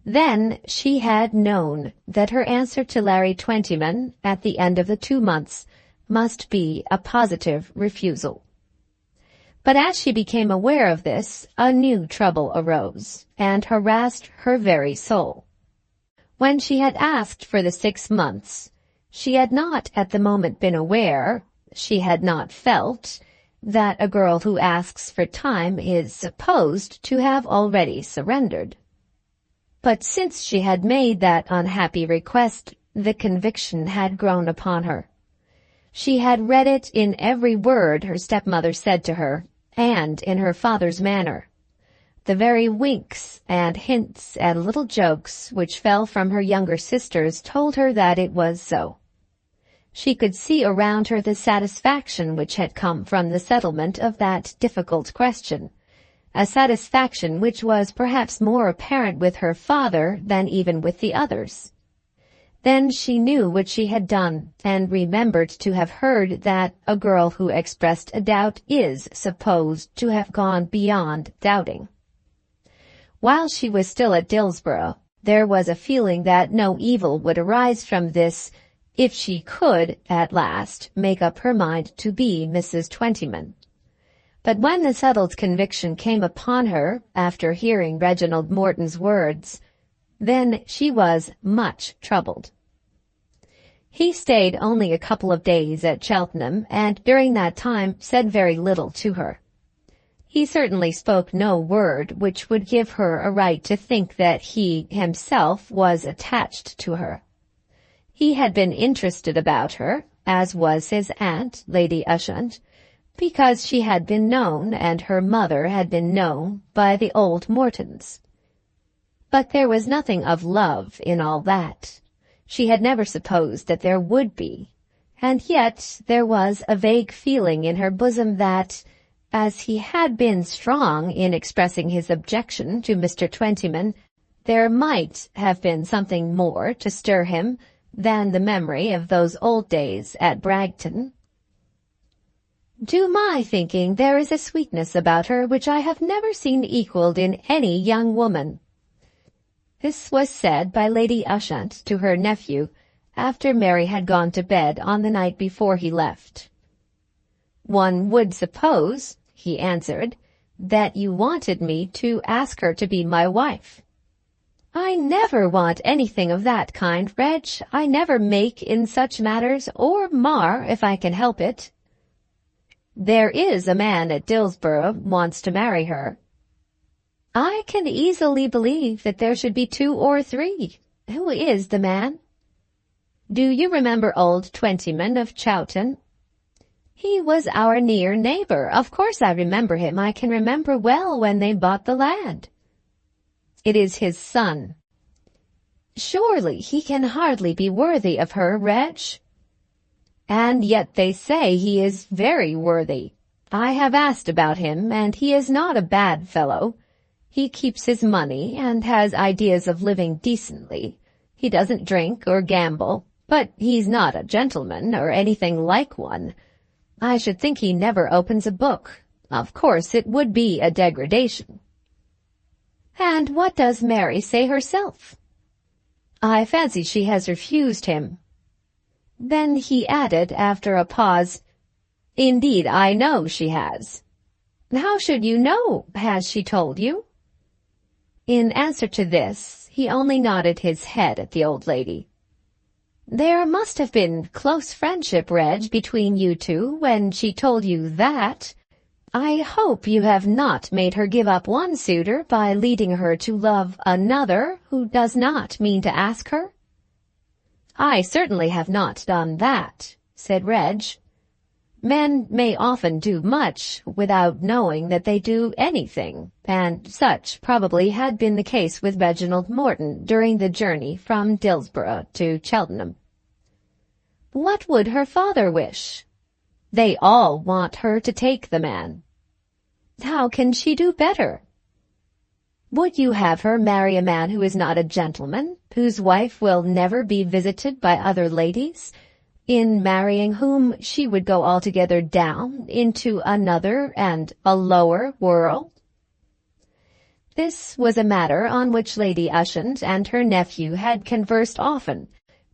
then she had known that her answer to Larry Twentyman at the end of the 2 months must be a positive refusal. But as she became aware of this, a new trouble arose, and harassed her very soul. When she had asked for the 6 months, she had not at the moment been aware, she had not felt, that a girl who asks for time is supposed to have already surrendered. But since she had made that unhappy request, the conviction had grown upon her. She had read it in every word her stepmother said to her, and in her father's manner. The very winks and hints and little jokes which fell from her younger sisters told her that it was so. She could see around her the satisfaction which had come from the settlement of that difficult question, a satisfaction which was perhaps more apparent with her father than even with the others. Then she knew what she had done, and remembered to have heard that a girl who expressed a doubt is supposed to have gone beyond doubting. While she was still at Dillsborough, there was a feeling that no evil would arise from this, if she could, at last, make up her mind to be Mrs. Twentyman. But when the settled conviction came upon her, after hearing Reginald Morton's words, then she was much troubled. He stayed only a couple of days at Cheltenham, and during that time said very little to her. He certainly spoke no word which would give her a right to think that he himself was attached to her. He had been interested about her, as was his aunt, Lady Ushant, because she had been known, and her mother had been known, by the old Mortons. But there was nothing of love in all that. She had never supposed that there would be, and yet there was a vague feeling in her bosom that, as he had been strong in expressing his objection to Mr. Twentyman, there might have been something more to stir him than the memory of those old days at Bragton. To my thinking, there is a sweetness about her which I have never seen equalled in any young woman. This was said by Lady Ushant to her nephew after Mary had gone to bed on the night before he left. "One would suppose," he answered, "that you wanted me to ask her to be my wife." "I never want anything of that kind, Reg. I never make in such matters, or mar if I can help it." "There is a man at Dillsborough wants to marry her." "I can easily believe that there should be 2 or 3. Who is the man?" "Do you remember old Twentyman of Chowton?" "He was our near neighbor. Of course I remember him. I can remember well when they bought the land." "It is his son." "Surely he can hardly be worthy of her, Reg." "And yet they say he is very worthy. I have asked about him, and he is not a bad fellow. He keeps his money, and has ideas of living decently. He doesn't drink or gamble, but he's not a gentleman, or anything like one. I should think he never opens a book. Of course it would be a degradation." "And what does Mary say herself?" "I fancy she has refused him." Then he added after a pause, "Indeed, I know she has." "How should you know? Has she told you?" In answer to this, he only nodded his head at the old lady. "There must have been close friendship, Reg, between you two when she told you that. I hope you have not made her give up one suitor by leading her to love another who does not mean to ask her?" "I certainly have not done that," said Reg. Men may often do much without knowing that they do anything, and such probably had been the case with Reginald Morton during the journey from Dillsborough to Cheltenham. What would her father wish? They all want her to take the man. How can she do better? Would you have her marry a man who is not a gentleman, whose wife will never be visited by other ladies, in marrying whom she would go altogether down into another and a lower world? This was a matter on which Lady Ushant and her nephew had conversed often,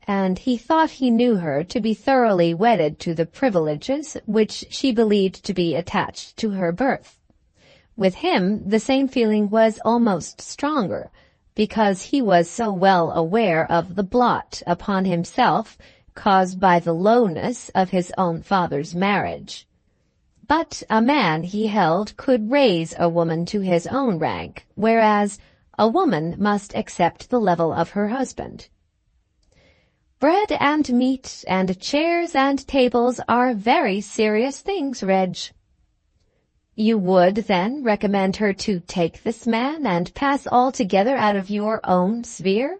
and he thought he knew her to be thoroughly wedded to the privileges which she believed to be attached to her birth. With him the same feeling was almost stronger, because he was so well aware of the blot upon himself caused by the lowness of his own father's marriage. But a man, he held, could raise a woman to his own rank, whereas a woman must accept the level of her husband. Bread and meat and chairs and tables are very serious things, Reg. You would, then, recommend her to take this man and pass altogether out of your own sphere?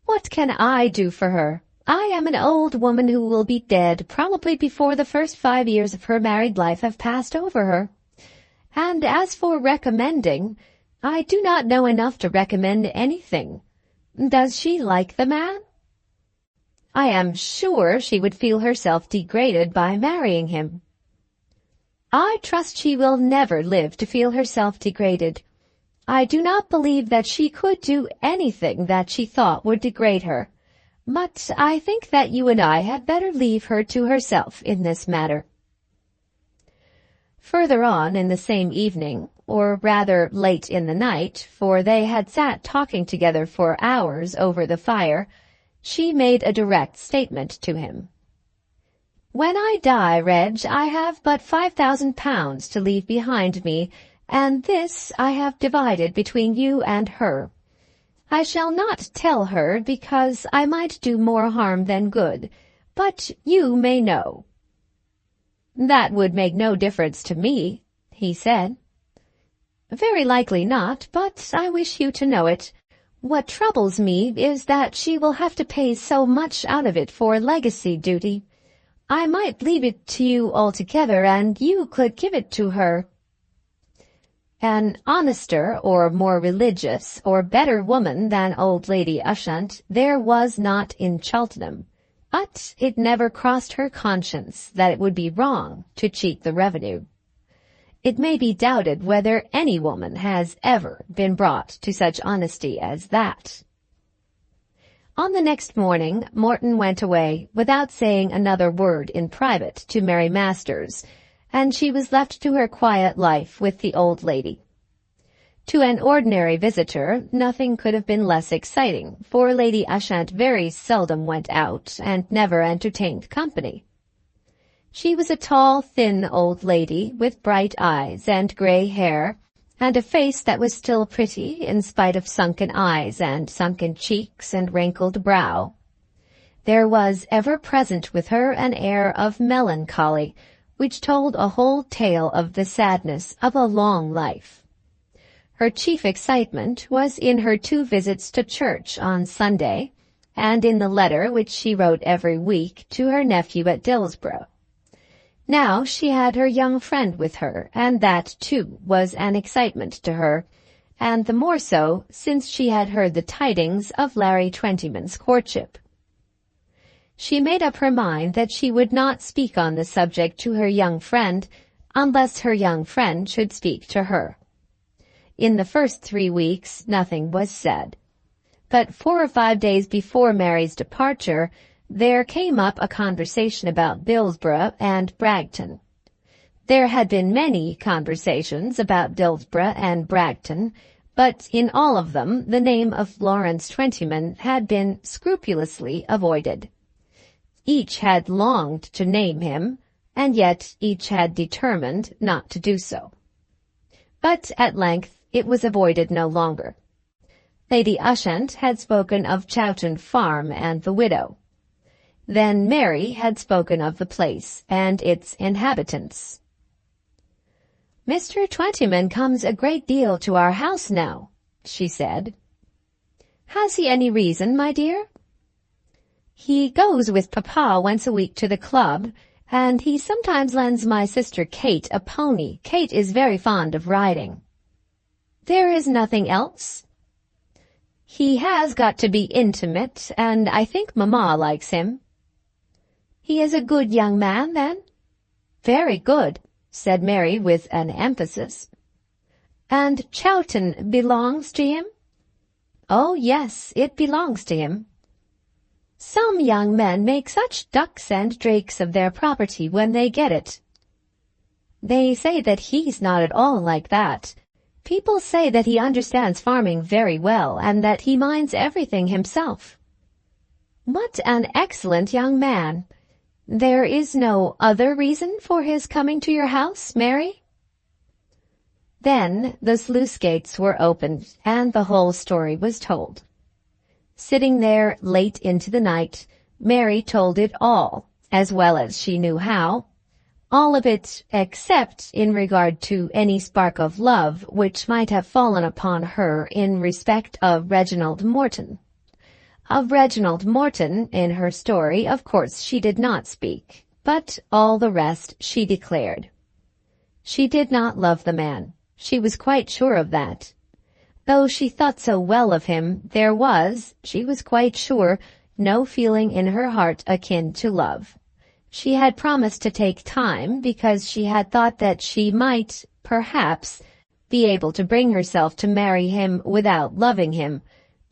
What can I do for her? I am an old woman who will be dead probably before the first 5 years of her married life have passed over her. And as for recommending, I do not know enough to recommend anything. Does she like the man? I am sure she would feel herself degraded by marrying him. I trust she will never live to feel herself degraded. I do not believe that she could do anything that she thought would degrade her. But I think that you and I had better leave her to herself in this matter. Further on in the same evening, or rather late in the night, for they had sat talking together for hours over the fire, she made a direct statement to him. When I die, Reg, I have but £5,000 to leave behind me, and this I have divided between you and her. I shall not tell her, because I might do more harm than good, but you may know. That would make no difference to me, he said. Very likely not, but I wish you to know it. What troubles me is that she will have to pay so much out of it for legacy duty. I might leave it to you altogether, and you could give it to her. An honester or more religious or better woman than old Lady Ushant there was not in Cheltenham, but it never crossed her conscience that it would be wrong to cheat the revenue. It may be doubted whether any woman has ever been brought to such honesty as that. On the next morning, Morton went away without saying another word in private to Mary Masters, and she was left to her quiet life with the old lady. To an ordinary visitor, nothing could have been less exciting, for Lady Ushant very seldom went out and never entertained company. She was a tall, thin old lady with bright eyes and grey hair, and a face that was still pretty in spite of sunken eyes and sunken cheeks and wrinkled brow. There was ever present with her an air of melancholy, which told a whole tale of the sadness of a long life. Her chief excitement was in her 2 visits to church on Sunday, and in the letter which she wrote every week to her nephew at Dillsborough. Now she had her young friend with her, and that, too, was an excitement to her, and the more so since she had heard the tidings of Larry Twentyman's courtship. She made up her mind that she would not speak on the subject to her young friend unless her young friend should speak to her. In the first 3 weeks nothing was said, but 4 or 5 days before Mary's departure there came up a conversation about Dillsborough and Bragton. There had been many conversations about Dillsborough and Bragton, but in all of them the name of Lawrence Twentyman had been scrupulously avoided. Each had longed to name him, and yet each had determined not to do so. But at length it was avoided no longer. Lady Ushant had spoken of Chowton Farm and the widow. Then Mary had spoken of the place and its inhabitants. "Mr. Twentyman comes a great deal to our house now," she said. "Has he any reason, my dear?" "He goes with Papa once a week to the club, and he sometimes lends my sister Kate a pony. Kate is very fond of riding." "There is nothing else?" "He has got to be intimate, and I think Mamma likes him." "He is a good young man, then?" "Very good," said Mary with an emphasis. "And Chowton belongs to him?" "Oh, yes, it belongs to him." "Some young men make such ducks and drakes of their property when they get it." "They say that he's not at all like that. People say that he understands farming very well, and that he minds everything himself." "What an excellent young man! There is no other reason for his coming to your house, Mary?" Then the sluice gates were opened, and the whole story was told. Sitting there late into the night, Mary told it all, as well as she knew how. All of it except in regard to any spark of love which might have fallen upon her in respect of Reginald Morton. Of Reginald Morton in her story, of course, she did not speak, but all the rest she declared. She did not love the man. She was quite sure of that. Though she thought so well of him, there was, she was quite sure, no feeling in her heart akin to love. She had promised to take time because she had thought that she might, perhaps, be able to bring herself to marry him without loving him,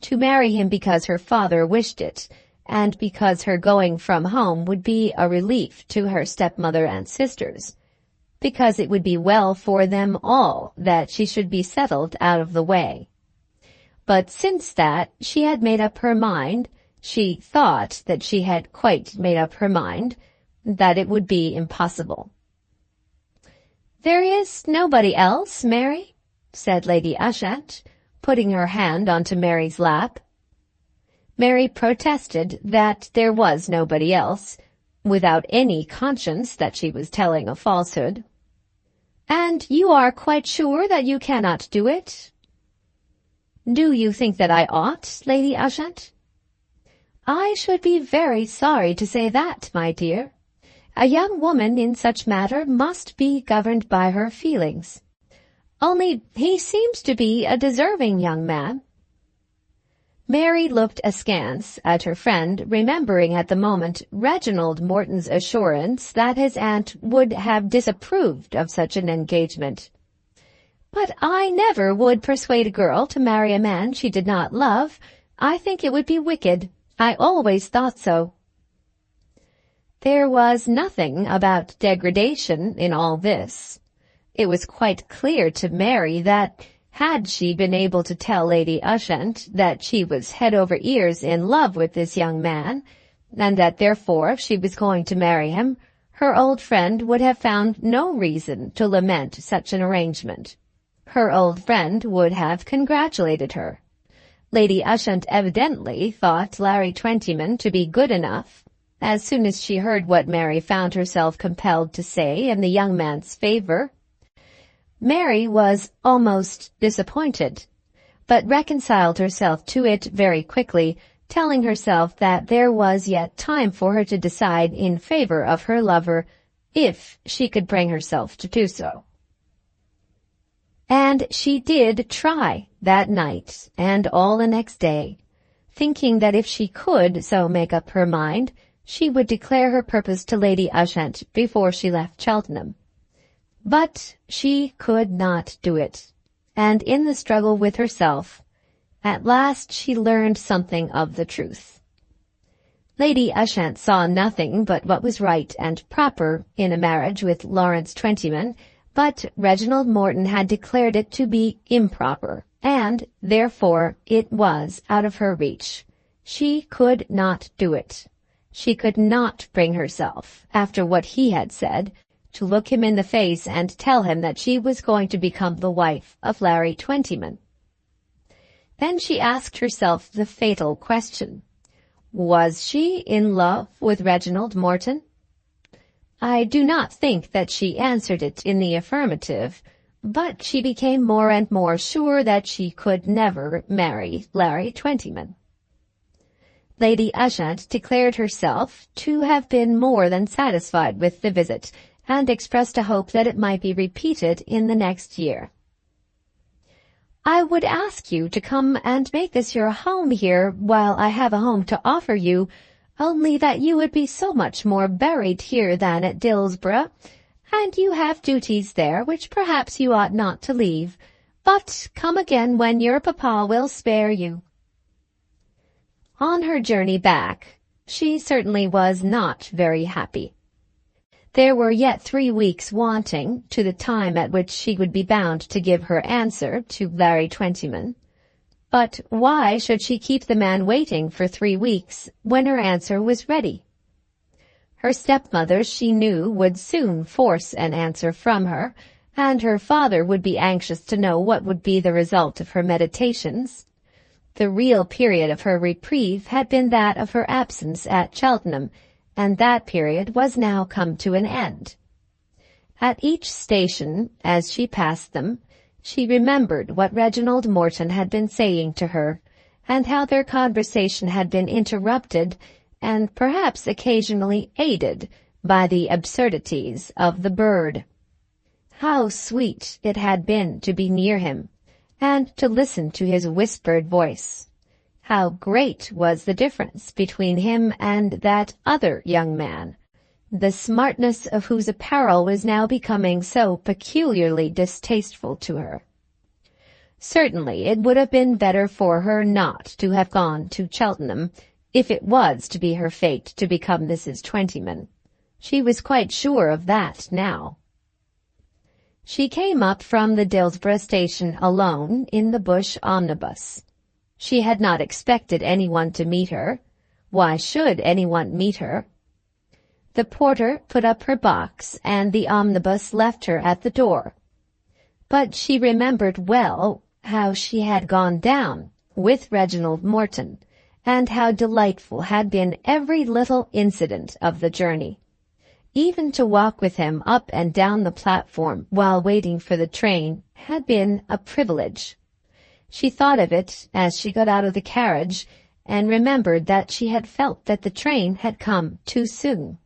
to marry him because her father wished it, and because her going from home would be a relief to her stepmother and sisters, because it would be well for them all that she should be settled out of the way. But since that, she had made up her mind, she thought that she had quite made up her mind, that it would be impossible. "There is nobody else, Mary?" said Lady Ushant, putting her hand onto Mary's lap. Mary protested that there was nobody else, without any conscience that she was telling a falsehood. "And you are quite sure that you cannot do it?" "Do you think that I ought, Lady Ushant?" "I should be very sorry to say that, my dear. A young woman in such matter must be governed by her feelings. Only he seems to be a deserving young man." Mary looked askance at her friend, remembering at the moment Reginald Morton's assurance that his aunt would have disapproved of such an engagement. "But I never would persuade a girl to marry a man she did not love. I think it would be wicked. I always thought so." There was nothing about degradation in all this. It was quite clear to Mary that, had she been able to tell Lady Ushant that she was head over ears in love with this young man, and that therefore she was going to marry him, her old friend would have found no reason to lament such an arrangement. Her old friend would have congratulated her. Lady Ushant evidently thought Larry Twentyman to be good enough. As soon as she heard what Mary found herself compelled to say in the young man's favor, Mary was almost disappointed, but reconciled herself to it very quickly, telling herself that there was yet time for her to decide in favor of her lover, if she could bring herself to do so. And she did try that night and all the next day, thinking that if she could so make up her mind, she would declare her purpose to Lady Ushant before she left Cheltenham. But she could not do it, and in the struggle with herself, at last she learned something of the truth. Lady Ushant saw nothing but what was right and proper in a marriage with Lawrence Twentyman, but Reginald Morton had declared it to be improper, and therefore it was out of her reach. She could not do it. She could not bring herself, after what he had said, to look him in the face and tell him that she was going to become the wife of Larry Twentyman. Then she asked herself the fatal question. Was she in love with Reginald Morton? I do not think that she answered it in the affirmative, but she became more and more sure that she could never marry Larry Twentyman. Lady Ushant declared herself to have been more than satisfied with the visit, and expressed a hope that it might be repeated in the next year. I would ask you to come and make this your home here while I have a home to offer you, only that you would be so much more buried here than at Dillsborough, and you have duties there which perhaps you ought not to leave, but come again when your papa will spare you. On her journey back, she certainly was not very happy. There were yet 3 weeks wanting to the time at which she would be bound to give her answer to Larry Twentyman. But why should she keep the man waiting for 3 weeks when her answer was ready? Her stepmother, she knew, would soon force an answer from her, and her father would be anxious to know what would be the result of her meditations. The real period of her reprieve had been that of her absence at Cheltenham, and that period was now come to an end. At each station, as she passed them, she remembered what Reginald Morton had been saying to her, and how their conversation had been interrupted and perhaps occasionally aided by the absurdities of the bird. How sweet it had been to be near him, and to listen to his whispered voice. How great was the difference between him and that other young man, the smartness of whose apparel was now becoming so peculiarly distasteful to her. Certainly it would have been better for her not to have gone to Cheltenham, if it was to be her fate to become Mrs. Twentyman. She was quite sure of that now. She came up from the Dillsborough station alone in the Bush omnibus. She had not expected anyone to meet her. Why should anyone meet her? The porter put up her box, and the omnibus left her at the door. But she remembered well how she had gone down with Reginald Morton, and how delightful had been every little incident of the journey. Even to walk with him up and down the platform while waiting for the train had been a privilege. She thought of it as she got out of the carriage, and remembered that she had felt that the train had come too soon.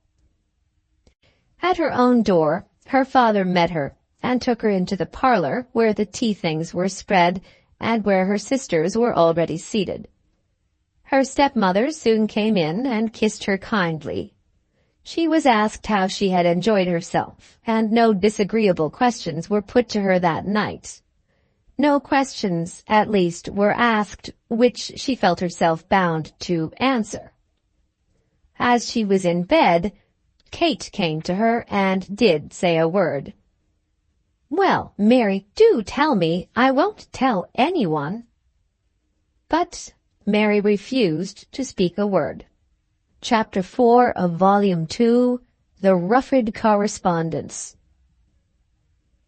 At her own door, her father met her, and took her into the parlor where the tea-things were spread, and where her sisters were already seated. Her stepmother soon came in and kissed her kindly. She was asked how she had enjoyed herself, and no disagreeable questions were put to her that night. No questions, at least, were asked which she felt herself bound to answer. As she was in bed, Kate came to her and did say a word. "Well, Mary, do tell me. I won't tell anyone." But Mary refused to speak a word. Chapter 4 of Volume 2, The Rufford Correspondence.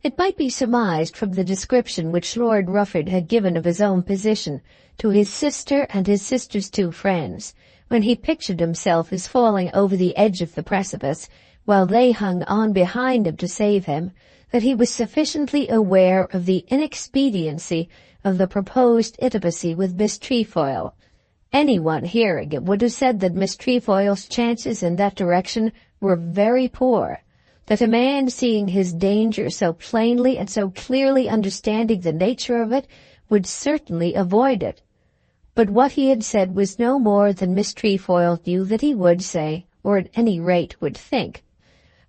It might be surmised from the description which Lord Rufford had given of his own position to his sister and his sister's 2 friends, when he pictured himself as falling over the edge of the precipice, while they hung on behind him to save him, that he was sufficiently aware of the inexpediency of the proposed intimacy with Miss Trefoil. Anyone hearing it would have said that Miss Trefoil's chances in that direction were very poor, that a man seeing his danger so plainly and so clearly understanding the nature of it would certainly avoid it. But what he had said was no more than Miss Trefoil knew that he would say, or at any rate would think.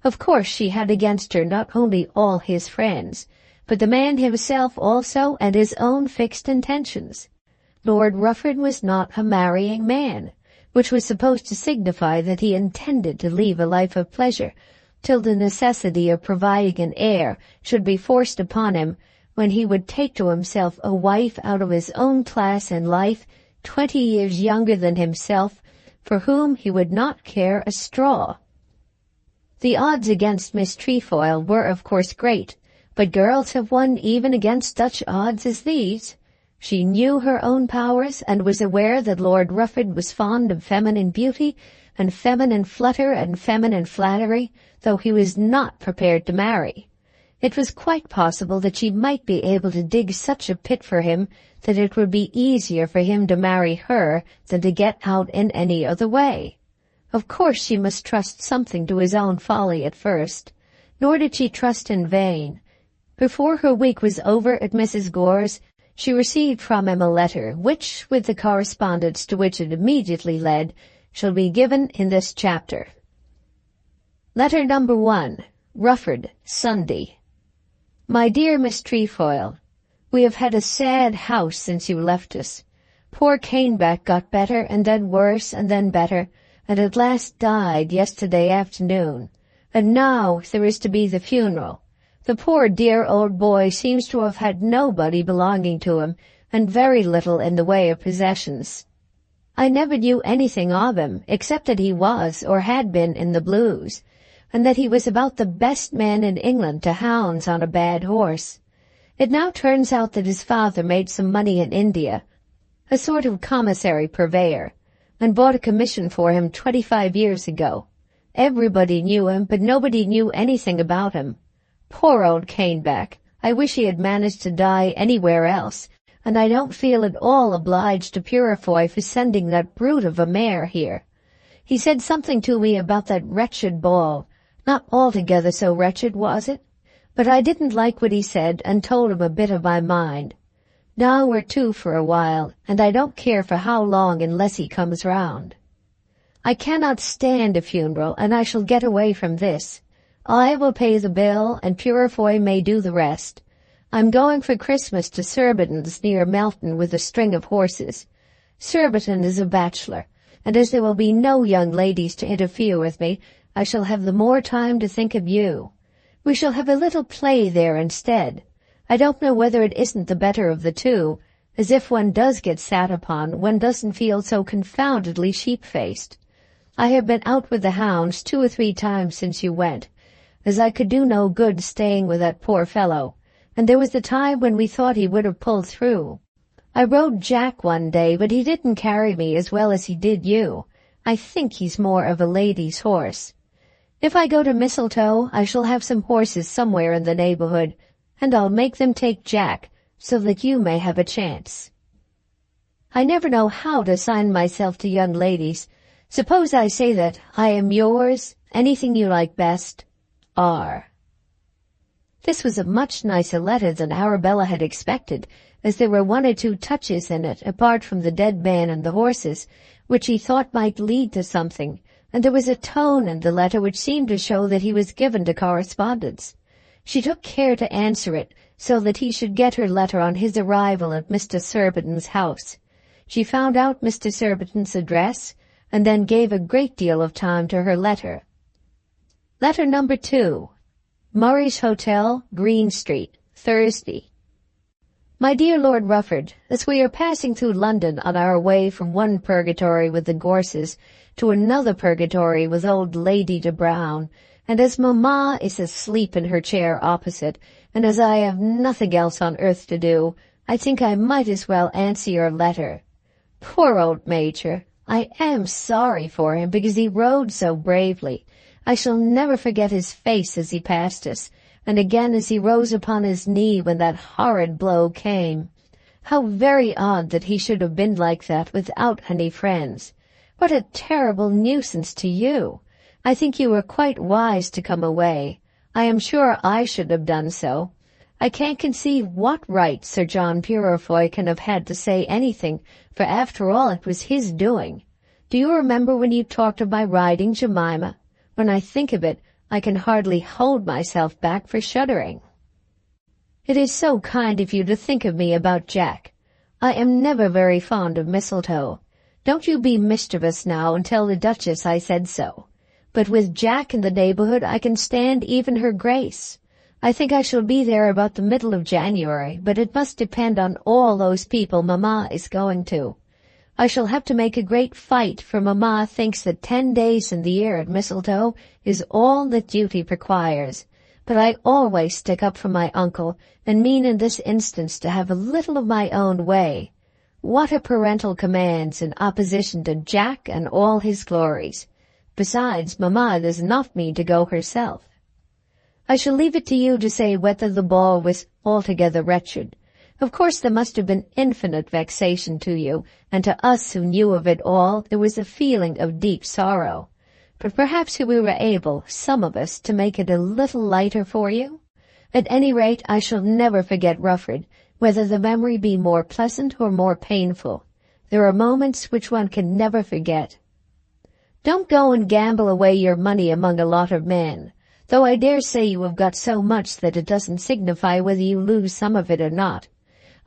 Of course she had against her not only all his friends, but the man himself also, and his own fixed intentions. Lord Rufford was not a marrying man, which was supposed to signify that he intended to leave a life of pleasure till the necessity of providing an heir should be forced upon him, when he would take to himself a wife out of his own class in life, 20 years younger than himself, for whom he would not care a straw. The odds against Miss Trefoil were of course great, but girls have won even against such odds as these. She knew her own powers, and was aware that Lord Rufford was fond of feminine beauty, and feminine flutter and feminine flattery, though he was not prepared to marry. It was quite possible that she might be able to dig such a pit for him that it would be easier for him to marry her than to get out in any other way. Of course she must trust something to his own folly at first, nor did she trust in vain. Before her week was over at Mrs. Gore's, she received from him a letter, which, with the correspondence to which it immediately led, shall be given in this chapter. Letter number 1. Rufford, Sunday. My dear Miss Trefoil, we have had a sad house since you left us. Poor Caneback got better and then worse and then better, and at last died yesterday afternoon. And now there is to be the funeral. The poor dear old boy seems to have had nobody belonging to him, and very little in the way of possessions. I never knew anything of him, except that he was, or had been, in the blues, and that he was about the best man in England to hounds on a bad horse. It now turns out that his father made some money in India, a sort of commissary purveyor, and bought a commission for him 25 years ago. Everybody knew him, but nobody knew anything about him. Poor old Caneback! I wish he had managed to die anywhere else, and I don't feel at all obliged to Purefoy for sending that brute of a mare here. He said something to me about that wretched ball. Not altogether so wretched, was it? But I didn't like what he said, and told him a bit of my mind. Now we're two for a while, and I don't care for how long unless he comes round. I cannot stand a funeral, and I shall get away from this. I will pay the bill, and Purefoy may do the rest. I'm going for Christmas to Surbiton's near Melton with a string of horses. Surbiton is a bachelor, and as there will be no young ladies to interfere with me, I shall have the more time to think of you. We shall have a little play there instead. I don't know whether it isn't the better of the two, as if one does get sat upon, one doesn't feel so confoundedly sheep-faced. I have been out with the hounds 2 or 3 times since you went, as I could do no good staying with that poor fellow, and there was the time when we thought he would have pulled through. I rode Jack one day, but he didn't carry me as well as he did you. I think he's more of a lady's horse. If I go to Mistletoe, I shall have some horses somewhere in the neighborhood, and I'll make them take Jack, so that you may have a chance. I never know how to sign myself to young ladies. Suppose I say that I am yours, anything you like best, R. This was a much nicer letter than Arabella had expected, as there were 1 or 2 touches in it, apart from the dead man and the horses, which he thought might lead to something, and there was a tone in the letter which seemed to show that he was given to correspondence. She took care to answer it, so that he should get her letter on his arrival at Mr. Surbiton's house. She found out Mr. Surbiton's address, and then gave a great deal of time to her letter. Letter number 2. Murray's Hotel, Green Street, Thursday. My dear Lord Rufford, as we are passing through London on our way from one purgatory with the Gorses to another purgatory with old Lady de Brown, and as Mamma is asleep in her chair opposite, and as I have nothing else on earth to do, I think I might as well answer your letter. Poor old Major! I am sorry for him because he rode so bravely. I shall never forget his face as he passed us, and again as he rose upon his knee when that horrid blow came. How very odd that he should have been like that without any friends. What a terrible nuisance to you! I think you were quite wise to come away. I am sure I should have done so. I can't conceive what right Sir John Purefoy can have had to say anything, for after all it was his doing. Do you remember when you talked of my riding, Jemima? When I think of it, I can hardly hold myself back for shuddering. It is so kind of you to think of me about Jack. I am never very fond of mistletoe. Don't you be mischievous now and tell the Duchess I said so. But with Jack in the neighborhood I can stand even her grace. I think I shall be there about the middle of January, but it must depend on all those people Mamma is going to. I shall have to make a great fight, for Mamma thinks that 10 days in the year at Mistletoe is all that duty requires. but I always stick up for my uncle, and mean in this instance to have a little of my own way. What a parental command's in opposition to Jack and all his glories. Besides, Mamma does not mean to go herself. I shall leave it to you to say whether the ball was altogether wretched. Of course there must have been infinite vexation to you, and to us who knew of it all there was a feeling of deep sorrow. But perhaps we were able, some of us, to make it a little lighter for you. At any rate, I shall never forget Rufford, whether the memory be more pleasant or more painful. There are moments which one can never forget. Don't go and gamble away your money among a lot of men, though I dare say you have got so much that it doesn't signify whether you lose some of it or not.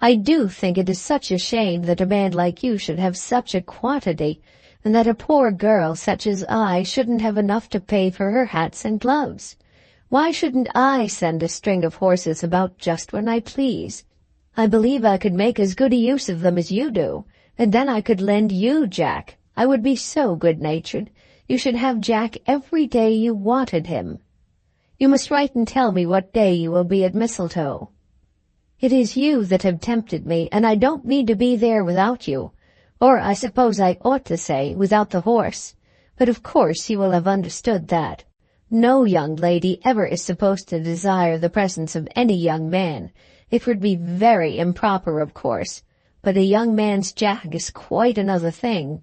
I do think it is such a shame that a man like you should have such a quantity, and that a poor girl such as I shouldn't have enough to pay for her hats and gloves. Why shouldn't I send a string of horses about just when I please? I believe I could make as good a use of them as you do, and then I could lend you Jack. I would be so good-natured. You should have Jack every day you wanted him. You must write and tell me what day you will be at Mistletoe. It is you that have tempted me, and I don't mean to be there without you. Or I suppose I ought to say, without the horse. But of course you will have understood that. No young lady ever is supposed to desire the presence of any young man. It would be very improper, of course, but a young man's Jack is quite another thing.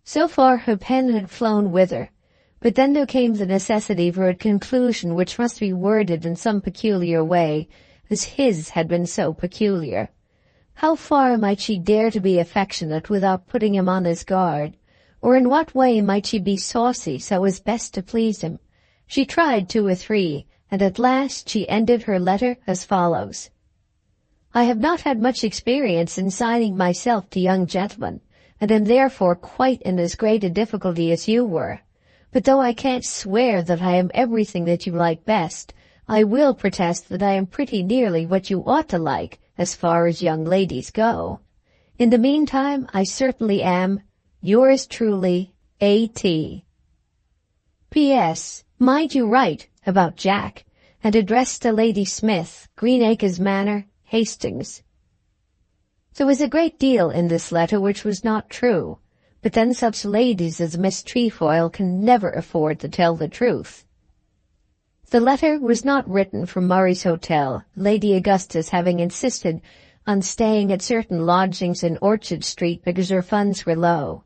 So far her pen had flown with her, but then there came the necessity for a conclusion which must be worded in some peculiar way, as his had been so peculiar. How far might she dare to be affectionate without putting him on his guard? Or in what way might she be saucy so as best to please him? She tried 2 or 3, and at last she ended her letter as follows. I have not had much experience in signing myself to young gentlemen, and am therefore quite in as great a difficulty as you were. But though I can't swear that I am everything that you like best, I will protest that I am pretty nearly what you ought to like, as far as young ladies go. In the meantime, I certainly am, yours truly, A.T. P.S. Mind you write about Jack, and addressed to Lady Smith, Greenacres Manor, Hastings. There was a great deal in this letter which was not true, but then such ladies as Miss Trefoil can never afford to tell the truth. The letter was not written from Murray's Hotel, Lady Augustus having insisted on staying at certain lodgings in Orchard Street because her funds were low,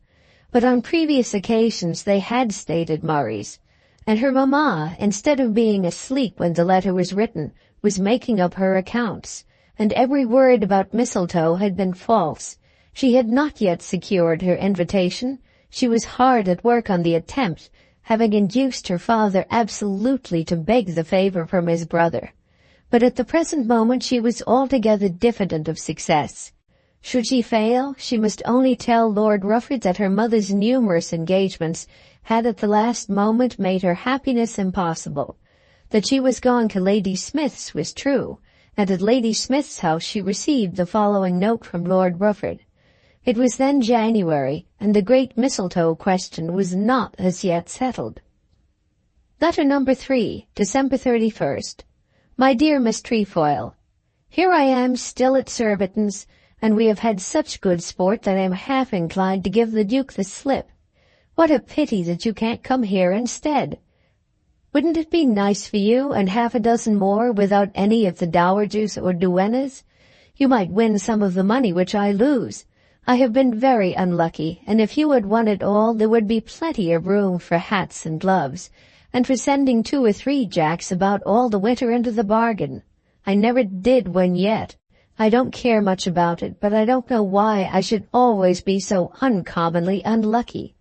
but on previous occasions they had stayed at Murray's, and her mamma, instead of being asleep when the letter was written, was making up her accounts, and every word about mistletoe had been false. She had not yet secured her invitation. She was hard at work on the attempt, having induced her father absolutely to beg the favor from his brother. But at the present moment she was altogether diffident of success. Should she fail, she must only tell Lord Rufford that her mother's numerous engagements had at the last moment made her happiness impossible. That she was gone to Lady Smith's was true, and at Lady Smith's house she received the following note from Lord Rufford. It was then January, and the great mistletoe question was not as yet settled. Letter number 3, December 31st. My dear Miss Trefoil, here I am still at Surbiton's, and we have had such good sport that I am half inclined to give the Duke the slip. What a pity that you can't come here instead. Wouldn't it be nice for you and half a dozen more without any of the dowagers or duennas? You might win some of the money which I lose. I have been very unlucky, and if you had won it all, there would be plenty of room for hats and gloves, and for sending 2 or 3 Jacks about all the winter into the bargain. I never did win yet. I don't care much about it, but I don't know why I should always be so uncommonly unlucky.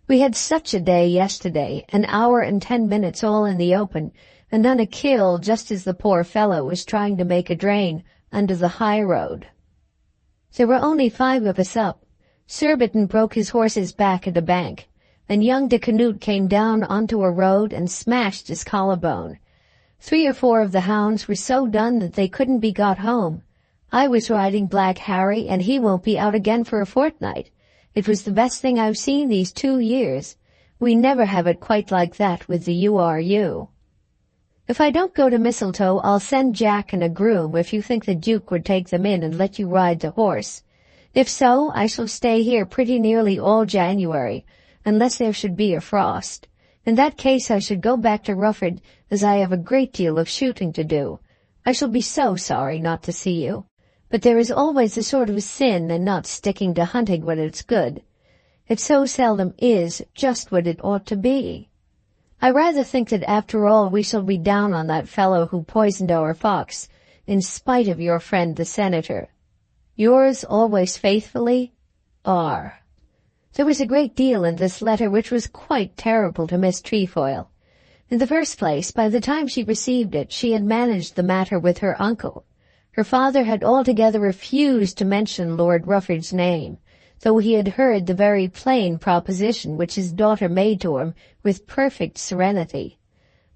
We had such a day yesterday, an hour and 10 minutes all in the open, and then a kill just as the poor fellow was trying to make a drain under the high road. There were only 5 of us up. Surbiton broke his horse's back at a bank, and young de Canute came down onto a road and smashed his collarbone. 3 or 4 of the hounds were so done that they couldn't be got home. I was riding Black Harry, and he won't be out again for a fortnight. It was the best thing I've seen these 2 years. We never have it quite like that with the URU. If I don't go to Mistletoe, I'll send Jack and a groom if you think the Duke would take them in and let you ride the horse. If so, I shall stay here pretty nearly all January, unless there should be a frost. In that case I should go back to Rufford, as I have a great deal of shooting to do. I shall be so sorry not to see you. But there is always a sort of sin in not sticking to hunting when it's good. It so seldom is just what it ought to be. I rather think that after all we shall be down on that fellow who poisoned our fox, in spite of your friend the senator. Yours always faithfully, R. There was a great deal in this letter which was quite terrible to Miss Trefoil. In the first place, by the time she received it, she had managed the matter with her uncle. Her father had altogether refused to mention Lord Rufford's name, though he had heard the very plain proposition which his daughter made to him with perfect serenity.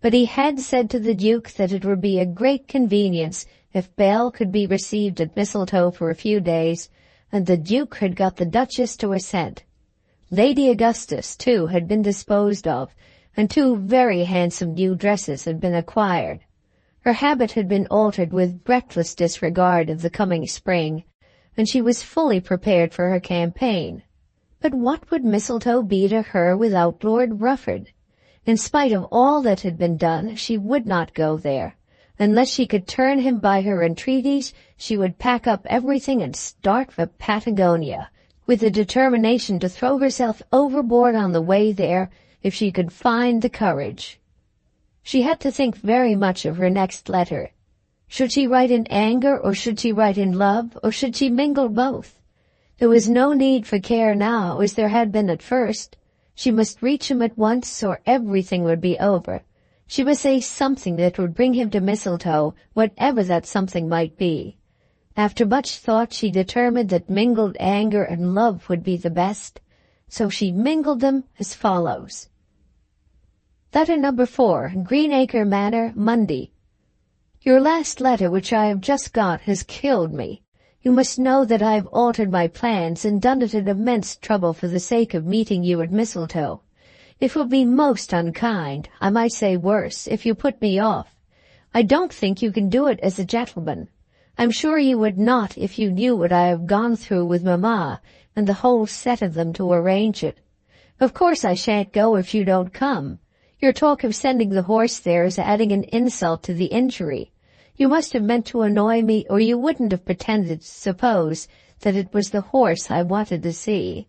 But he had said to the Duke that it would be a great convenience if Belle could be received at Mistletoe for a few days, and the Duke had got the Duchess to assent. Lady Augustus, too, had been disposed of, and 2 very handsome new dresses had been acquired. Her habit had been altered with reckless disregard of the coming spring, and she was fully prepared for her campaign. But what would Mistletoe be to her without Lord Rufford? In spite of all that had been done, she would not go there. Unless she could turn him by her entreaties, she would pack up everything and start for Patagonia, with the determination to throw herself overboard on the way there if she could find the courage. She had to think very much of her next letter. Should she write in anger, or should she write in love, or should she mingle both? There was no need for care now, as there had been at first. She must reach him at once, or everything would be over. She must say something that would bring him to Mistletoe, whatever that something might be. After much thought, she determined that mingled anger and love would be the best, so she mingled them as follows. Letter number 4, Greenacre Manor, Monday. Your last letter, which I have just got, has killed me. You must know that I have altered my plans and done it at immense trouble for the sake of meeting you at Mistletoe. It would be most unkind, I might say worse, if you put me off. I don't think you can do it as a gentleman. I'm sure you would not if you knew what I have gone through with Mamma and the whole set of them to arrange it. Of course I shan't go if you don't come. Your talk of sending the horse there is adding an insult to the injury. You must have meant to annoy me, or you wouldn't have pretended to suppose that it was the horse I wanted to see.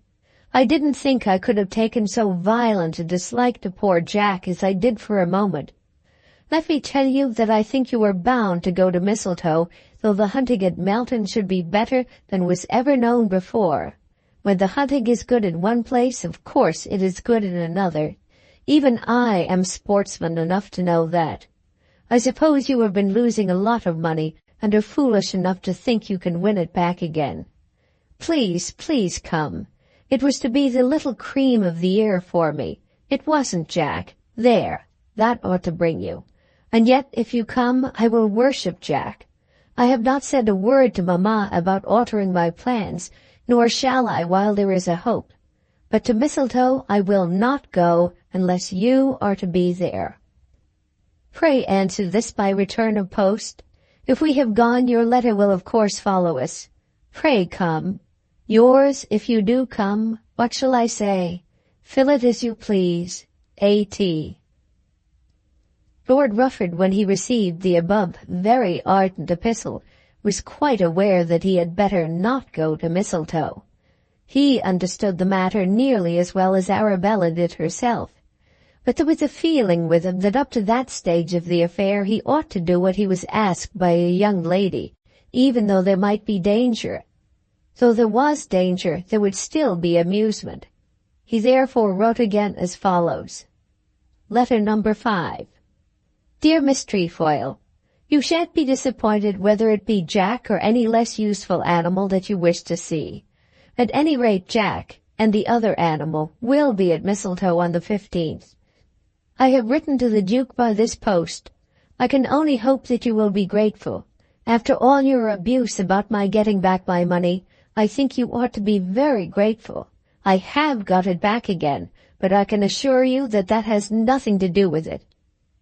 I didn't think I could have taken so violent a dislike to poor Jack as I did for a moment. Let me tell you that I think you are bound to go to Mistletoe, though the hunting at Melton should be better than was ever known before. When the hunting is good in one place, of course it is good in another. Even I am sportsman enough to know that. I suppose you have been losing a lot of money and are foolish enough to think you can win it back again. Please, please come. It was to be the little cream of the year for me. It wasn't, Jack. There, that ought to bring you. And yet, if you come, I will worship Jack. I have not said a word to Mamma about altering my plans, nor shall I while there is a hope. But to Mistletoe I will not go unless you are to be there. Pray answer this by return of post. If we have gone, your letter will of course follow us. Pray come. Yours, if you do come, what shall I say? Fill it as you please. A.T. Lord Rufford, when he received the above very ardent epistle, was quite aware that he had better not go to Mistletoe. He understood the matter nearly as well as Arabella did herself, but there was a feeling with him that up to that stage of the affair he ought to do what he was asked by a young lady, even though there might be danger. Though there was danger, there would still be amusement. He therefore wrote again as follows. Letter number 5. Dear Miss Trefoil, you shan't be disappointed whether it be Jack or any less useful animal that you wish to see. At any rate, Jack and the other animal will be at Mistletoe on the 15th. I have written to the Duke by this post. I can only hope that you will be grateful. After all your abuse about my getting back my money, I think you ought to be very grateful. I have got it back again, but I can assure you that that has nothing to do with it.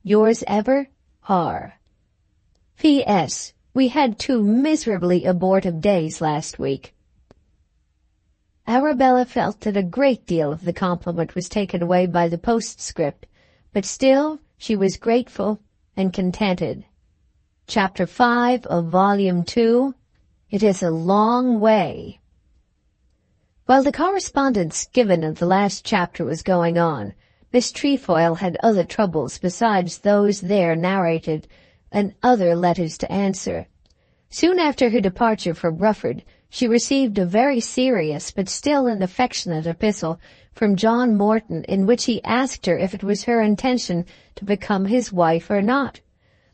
Yours ever, R. P.S. We had 2 miserably abortive days last week. Arabella felt that a great deal of the compliment was taken away by the postscript, but still she was grateful and contented. Chapter 5 of Volume 2. It is a long way. While the correspondence given in the last chapter was going on, Miss Trefoil had other troubles besides those there narrated, and other letters to answer. Soon after her departure from Rufford, she received a very serious but still an affectionate epistle from John Morton, in which he asked her if it was her intention to become his wife or not.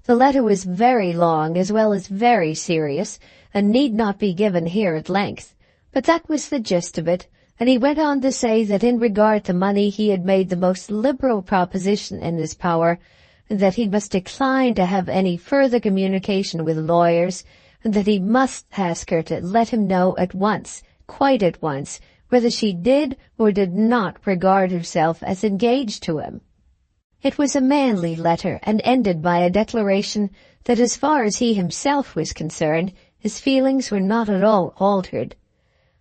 The letter was very long as well as very serious, and need not be given here at length, but that was the gist of it, and he went on to say that in regard to money he had made the most liberal proposition in his power, and that he must decline to have any further communication with lawyers, and that he must ask her to let him know at once, quite at once, whether she did or did not regard herself as engaged to him. It was a manly letter, and ended by a declaration that as far as he himself was concerned, his feelings were not at all altered.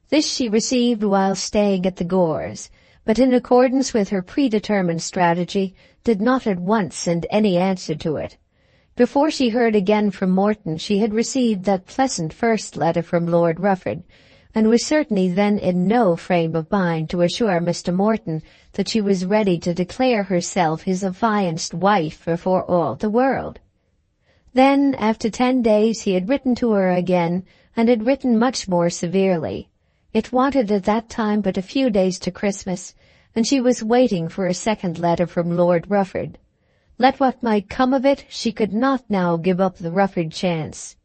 This she received while staying at the Gores, but in accordance with her predetermined strategy, did not at once send any answer to it. Before she heard again from Morton, she had received that pleasant first letter from Lord Rufford, and was certainly then in no frame of mind to assure Mr. Morton that she was ready to declare herself his affianced wife before all the world. Then, after 10 days, he had written to her again, and had written much more severely. It wanted at that time but a few days to Christmas, and she was waiting for a second letter from Lord Rufford. Let what might come of it, she could not now give up the Rufford chance.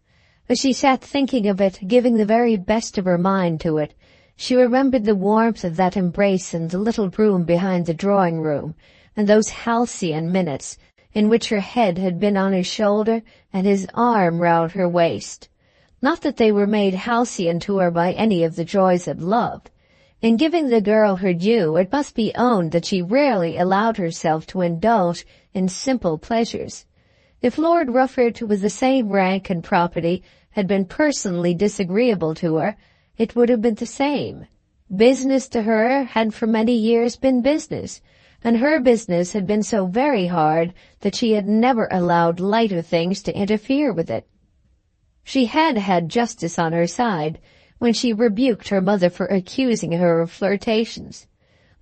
As she sat thinking of it, giving the very best of her mind to it, she remembered the warmth of that embrace in the little room behind the drawing-room, and those halcyon minutes in which her head had been on his shoulder and his arm round her waist. Not that they were made halcyon to her by any of the joys of love. In giving the girl her due, it must be owned that she rarely allowed herself to indulge in simple pleasures. If Lord Rufford, with the same rank and property, had been personally disagreeable to her, it would have been the same. Business to her had for many years been business, and her business had been so very hard that she had never allowed lighter things to interfere with it. She had had justice on her side when she rebuked her mother for accusing her of flirtations.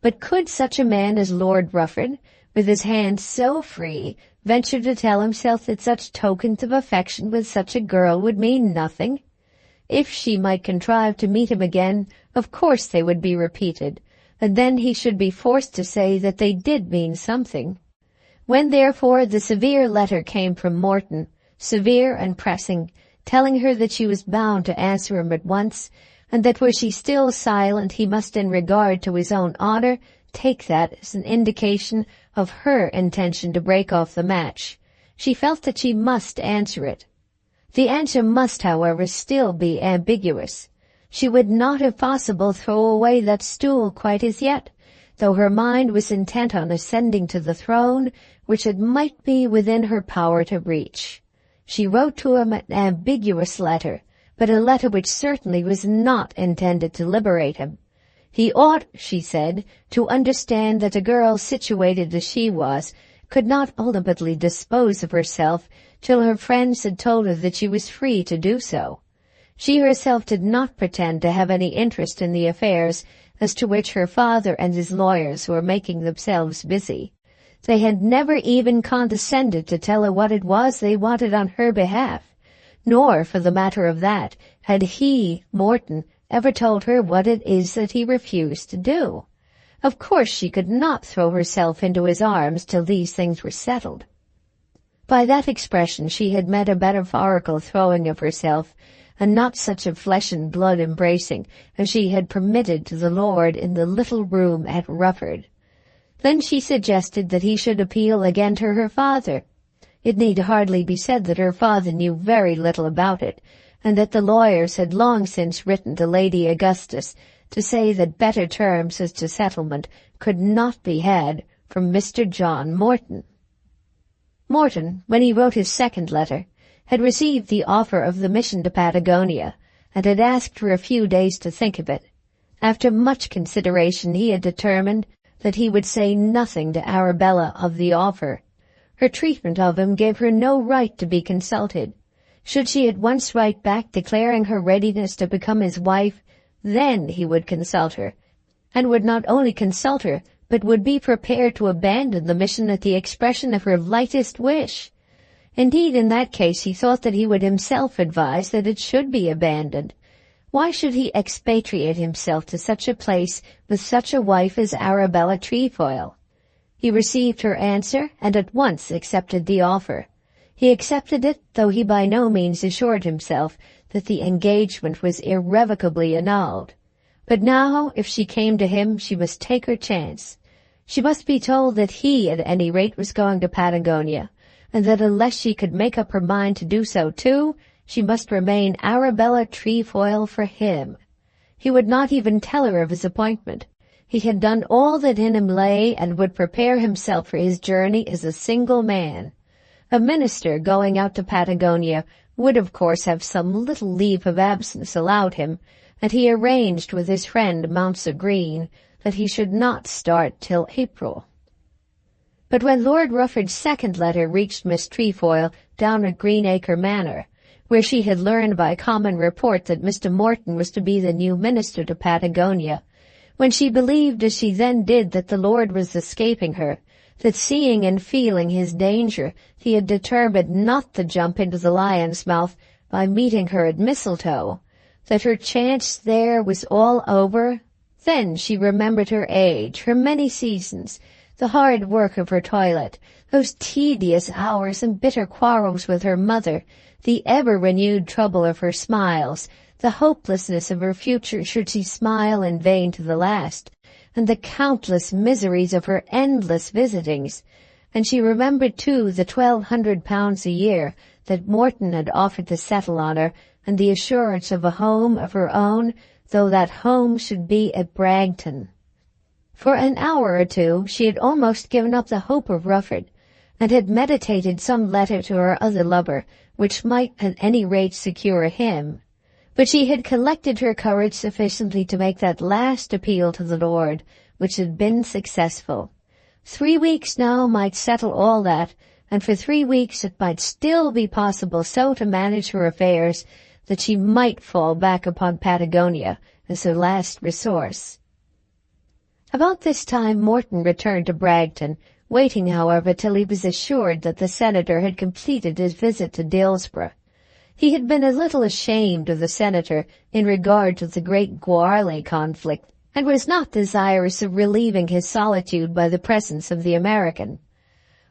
But could such a man as Lord Rufford, with his hands so free, venture to tell himself that such tokens of affection with such a girl would mean nothing? If she might contrive to meet him again, of course they would be repeated, and then he should be forced to say that they did mean something. When, therefore, the severe letter came from Morton, severe and pressing, telling her that she was bound to answer him at once, and that were she still silent he must, in regard to his own honor, take that as an indication of her intention to break off the match, she felt that she must answer it. The answer must, however, still be ambiguous. She would not, if possible, throw away that stool quite as yet, though her mind was intent on ascending to the throne which it might be within her power to reach. She wrote to him an ambiguous letter, but a letter which certainly was not intended to liberate him. He ought, she said, to understand that a girl situated as she was could not ultimately dispose of herself till her friends had told her that she was free to do so. She herself did not pretend to have any interest in the affairs as to which her father and his lawyers were making themselves busy. They had never even condescended to tell her what it was they wanted on her behalf, nor, for the matter of that, had he, Morton, ever told her what it is that he refused to do. Of course she could not throw herself into his arms till these things were settled. By that expression she had meant a metaphorical throwing of herself, and not such a flesh-and-blood embracing as she had permitted to the lord in the little room at Rufford. Then she suggested that he should appeal again to her father. It need hardly be said that her father knew very little about it, and that the lawyers had long since written to Lady Augustus to say that better terms as to settlement could not be had from Mr. John Morton. Morton, when he wrote his second letter, had received the offer of the mission to Patagonia, and had asked for a few days to think of it. After much consideration he had determined that he would say nothing to Arabella of the offer. Her treatment of him gave her no right to be consulted. Should she at once write back declaring her readiness to become his wife, then he would consult her, and would not only consult her, but would be prepared to abandon the mission at the expression of her lightest wish. Indeed, in that case he thought that he would himself advise that it should be abandoned. Why should he expatriate himself to such a place with such a wife as Arabella Trefoil? He received her answer, and at once accepted the offer. He accepted it, though he by no means assured himself that the engagement was irrevocably annulled. But now, if she came to him, she must take her chance. She must be told that he, at any rate, was going to Patagonia, and that unless she could make up her mind to do so too, she must remain Arabella Trefoil for him. He would not even tell her of his appointment. He had done all that in him lay, and would prepare himself for his journey as a single man. A minister going out to Patagonia would of course have some little leave of absence allowed him, and he arranged with his friend Mounser Green that he should not start till April. But when Lord Rufford's second letter reached Miss Trefoil down at Greenacre Manor, where she had learned by common report that Mr. Morton was to be the new minister to Patagonia, when she believed as she then did that the Lord was escaping her, that seeing and feeling his danger, he had determined not to jump into the lion's mouth by meeting her at Mistletoe, that her chance there was all over, then she remembered her age, her many seasons, the hard work of her toilet, those tedious hours and bitter quarrels with her mother, the ever-renewed trouble of her smiles, the hopelessness of her future should she smile in vain to the last, and the countless miseries of her endless visitings. And she remembered too the £1,200 a year that Morton had offered to settle on her, and the assurance of a home of her own, though that home should be at Bragton. For an hour or two she had almost given up the hope of Rufford, and had meditated some letter to her other lover, which might at any rate secure him. But she had collected her courage sufficiently to make that last appeal to the Lord, which had been successful. 3 weeks now might settle all that, and for 3 weeks it might still be possible so to manage her affairs that she might fall back upon Patagonia as her last resource. About this time Morton returned to Bragton, waiting, however, till he was assured that the senator had completed his visit to Dillsborough. He had been a little ashamed of the senator in regard to the great Goarly conflict, and was not desirous of relieving his solitude by the presence of the American.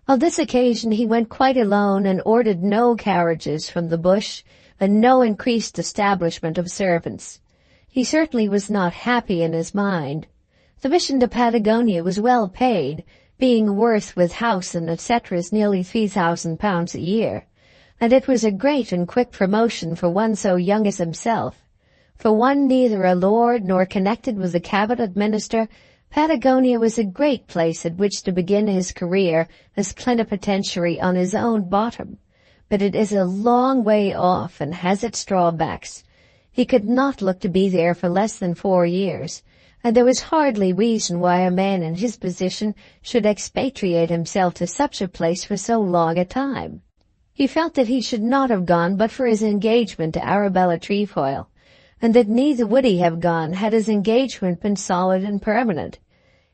On this occasion he went quite alone and ordered no carriages from the bush, and no increased establishment of servants. He certainly was not happy in his mind. The mission to Patagonia was well paid, being worth with house and etc. nearly £3,000 a year, and it was a great and quick promotion for one so young as himself. For one neither a lord nor connected with the cabinet minister, Patagonia was a great place at which to begin his career as plenipotentiary on his own bottom. But it is a long way off and has its drawbacks. He could not look to be there for less than 4 years, and there was hardly reason why a man in his position should expatriate himself to such a place for so long a time. He felt that he should not have gone but for his engagement to Arabella Trefoil, and that neither would he have gone had his engagement been solid and permanent.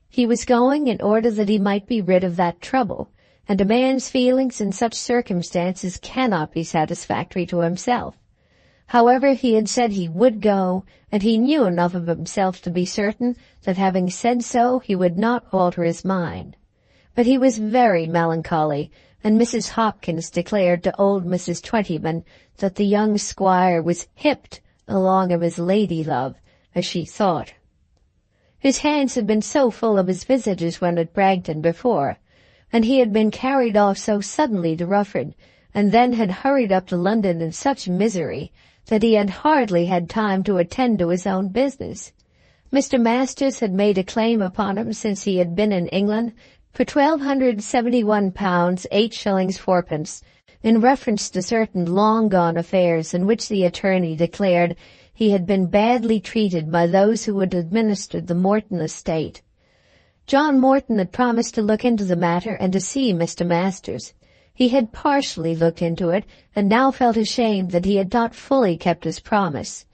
He was going in order that he might be rid of that trouble, and a man's feelings in such circumstances cannot be satisfactory to himself. However, he had said he would go, and he knew enough of himself to be certain that having said so he would not alter his mind. But he was very melancholy, and Mrs. Hopkins declared to old Mrs. Twentyman that the young squire was hipped along of his lady-love, as she thought. His hands had been so full of his visitors when at Bragton before, and he had been carried off so suddenly to Rufford, and then had hurried up to London in such misery, that he had hardly had time to attend to his own business. Mr. Masters had made a claim upon him since he had been in England, for £1,271 8 shillings 4pence, in reference to certain long-gone affairs in which the attorney declared he had been badly treated by those who had administered the Morton estate. John Morton had promised to look into the matter and to see Mr. Masters. He had partially looked into it, and now felt ashamed that he had not fully kept his promise.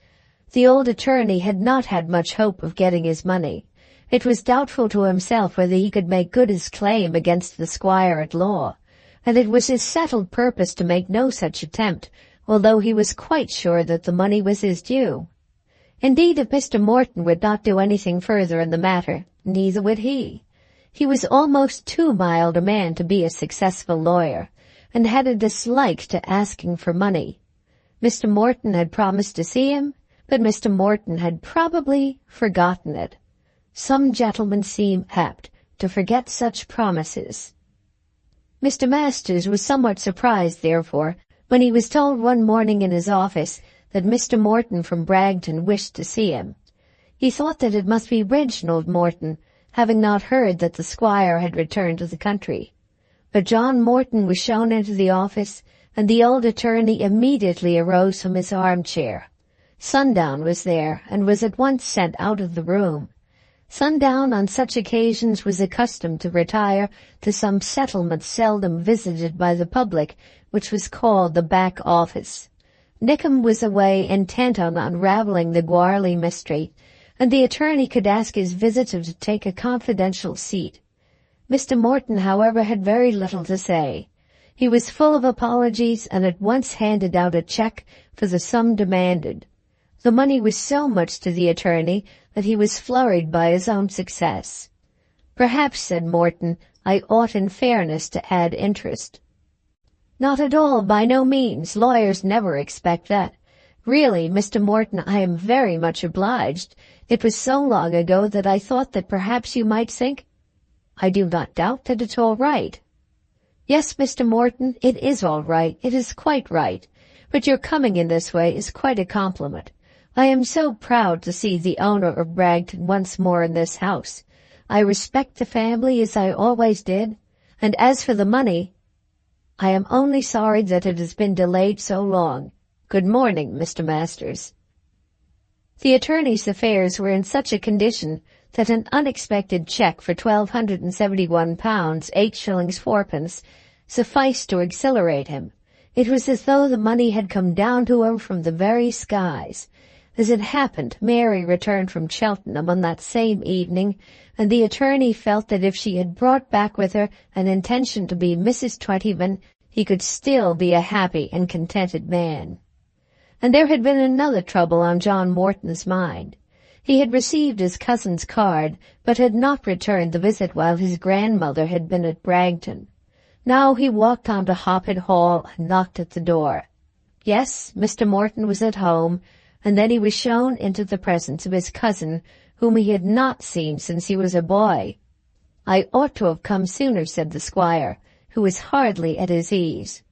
The old attorney had not had much hope of getting his money. It was doubtful to himself whether he could make good his claim against the squire at law, and it was his settled purpose to make no such attempt, although he was quite sure that the money was his due. Indeed, if Mr. Morton would not do anything further in the matter, neither would he. He was almost too mild a man to be a successful lawyer, and had a dislike to asking for money. Mr. Morton had promised to see him, but Mr. Morton had probably forgotten it. Some gentlemen seem apt to forget such promises. Mr. Masters was somewhat surprised, therefore, when he was told one morning in his office that Mr. Morton from Bragton wished to see him. He thought that it must be Reginald Morton, having not heard that the squire had returned to the country. But John Morton was shown into the office, and the old attorney immediately arose from his armchair. Sundown was there, and was at once sent out of the room. Sundown on such occasions was accustomed to retire to some settlement seldom visited by the public, which was called the back office. Nickem was away intent on unraveling the Goarly mystery, and the attorney could ask his visitor to take a confidential seat. Mr. Morton, however, had very little to say. He was full of apologies and at once handed out a cheque for the sum demanded. The money was so much to the attorney that he was flurried by his own success. "Perhaps," said Morton, "I ought in fairness to add interest." "Not at all, by no means. Lawyers never expect that. Really, Mr. Morton, I am very much obliged. It was so long ago that I thought that perhaps you might think—" "I do not doubt that it's all right." "Yes, Mr. Morton, it is all right. It is quite right. But your coming in this way is quite a compliment. I am so proud to see the owner of Bragton once more in this house. I respect the family as I always did, and as for the money, I am only sorry that it has been delayed so long. Good morning, Mr. Masters." The attorney's affairs were in such a condition that an unexpected cheque for £1,271 8 shillings 4pence sufficed to exhilarate him. It was as though the money had come down to him from the very skies. As it happened, Mary returned from Cheltenham on that same evening, and the attorney felt that if she had brought back with her an intention to be Mrs. Twentyman, he could still be a happy and contented man. And there had been another trouble on John Morton's mind. He had received his cousin's card, but had not returned the visit while his grandmother had been at Bragton. Now he walked on to Hoppet Hall and knocked at the door. Yes, Mr. Morton was at home, and then he was shown into the presence of his cousin, whom he had not seen since he was a boy. "I ought to have come sooner," said the squire, who was hardly at his ease.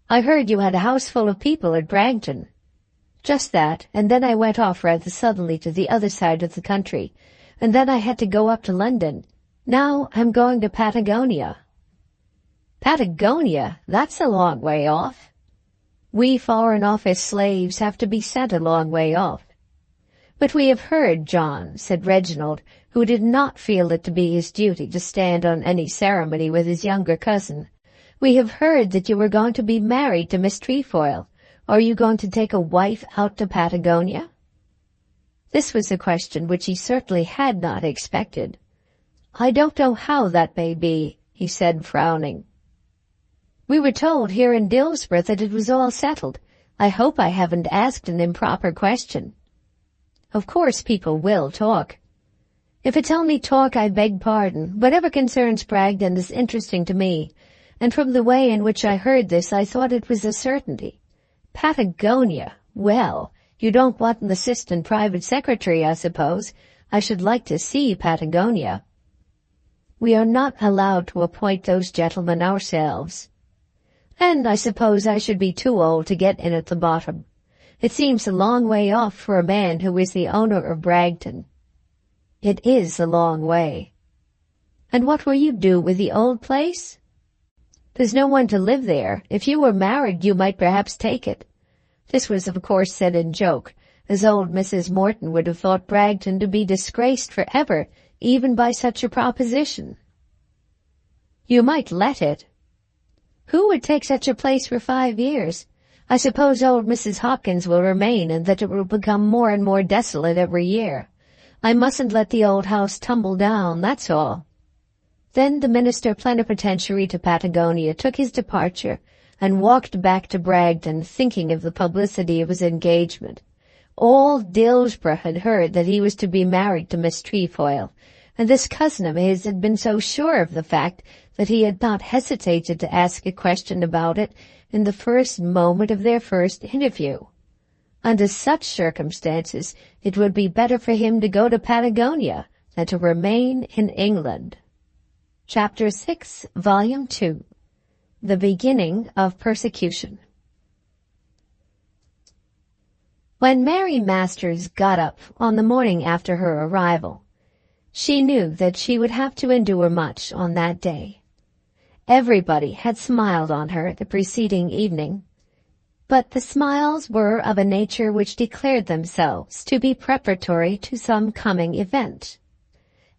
"I heard you had a house full of people at Bragton." "Just that, and then I went off rather suddenly to the other side of the country, and then I had to go up to London. Now I'm going to Patagonia." "Patagonia? That's a long way off." "We Foreign Office slaves have to be sent a long way off." "But we have heard, John," said Reginald, who did not feel it to be his duty to stand on any ceremony with his younger cousin, "we have heard that you were going to be married to Miss Trefoil. Are you going to take a wife out to Patagonia?" This was a question which he certainly had not expected. "I don't know how that may be," he said, frowning. "We were told here in Dillsborough that it was all settled. I hope I haven't asked an improper question." "Of course people will talk." "If it's only talk, I beg pardon. Whatever concerns Bragton is interesting to me, and from the way in which I heard this I thought it was a certainty. Patagonia! Well, you don't want an assistant private secretary, I suppose. I should like to see Patagonia." "We are not allowed to appoint those gentlemen ourselves." "And I suppose I should be too old to get in at the bottom. It seems a long way off for a man who is the owner of Bragton." "It is a long way." And what will you do with the old place? There's no one to live there. If you were married, you might perhaps take it. This was, of course, said in joke, as old Mrs. Morton would have thought Bragton to be disgraced forever, even by such a proposition. You might let it. Who would take such a place for 5 years? I suppose old Mrs. Hopkins will remain, and that it will become more and more desolate every year. I mustn't let the old house tumble down, that's all. Then the minister plenipotentiary to Patagonia took his departure, and walked back to Bragton, thinking of the publicity of his engagement. All Dillsborough had heard that he was to be married to Miss Trefoil, and this cousin of his had been so sure of the fact that he had not hesitated to ask a question about it in the first moment of their first interview. Under such circumstances, it would be better for him to go to Patagonia than to remain in England. Chapter 6, Volume 2. The Beginning of Persecution. When Mary Masters got up on the morning after her arrival, she knew that she would have to endure much on that day. Everybody had smiled on her the preceding evening, but the smiles were of a nature which declared themselves to be preparatory to some coming event.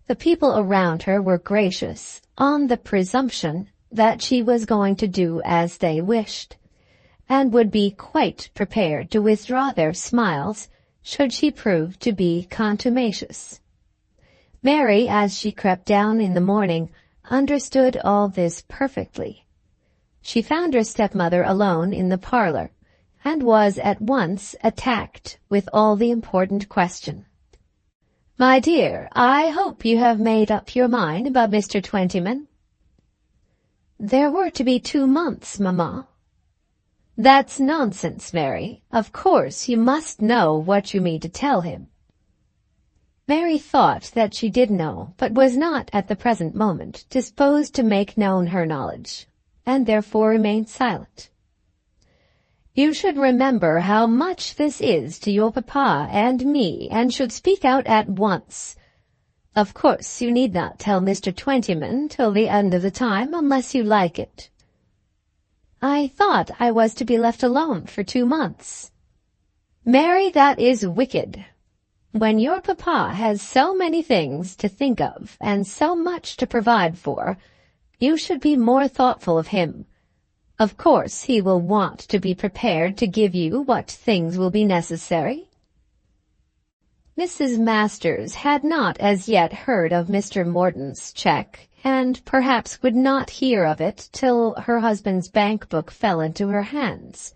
The people around her were gracious on the presumption that she was going to do as they wished, and would be quite prepared to withdraw their smiles should she prove to be contumacious. Mary, as she crept down in the morning, understood all this perfectly. She found her stepmother alone in the parlor, and was at once attacked with all the important question. "My dear, I hope you have made up your mind about Mr. Twentyman." "There were to be 2 months, mamma." "That's nonsense, Mary. Of course you must know what you mean to tell him." Mary thought that she did know, but was not at the present moment disposed to make known her knowledge, and therefore remained silent. "You should remember how much this is to your papa and me, and should speak out at once. Of course you need not tell Mr. Twentyman till the end of the time, unless you like it." "I thought I was to be left alone for 2 months." "Mary, that is wicked. When your papa has so many things to think of and so much to provide for, you should be more thoughtful of him. Of course he will want to be prepared to give you what things will be necessary." Mrs. Masters had not as yet heard of Mr. Morton's cheque, and perhaps would not hear of it till her husband's bank book fell into her hands.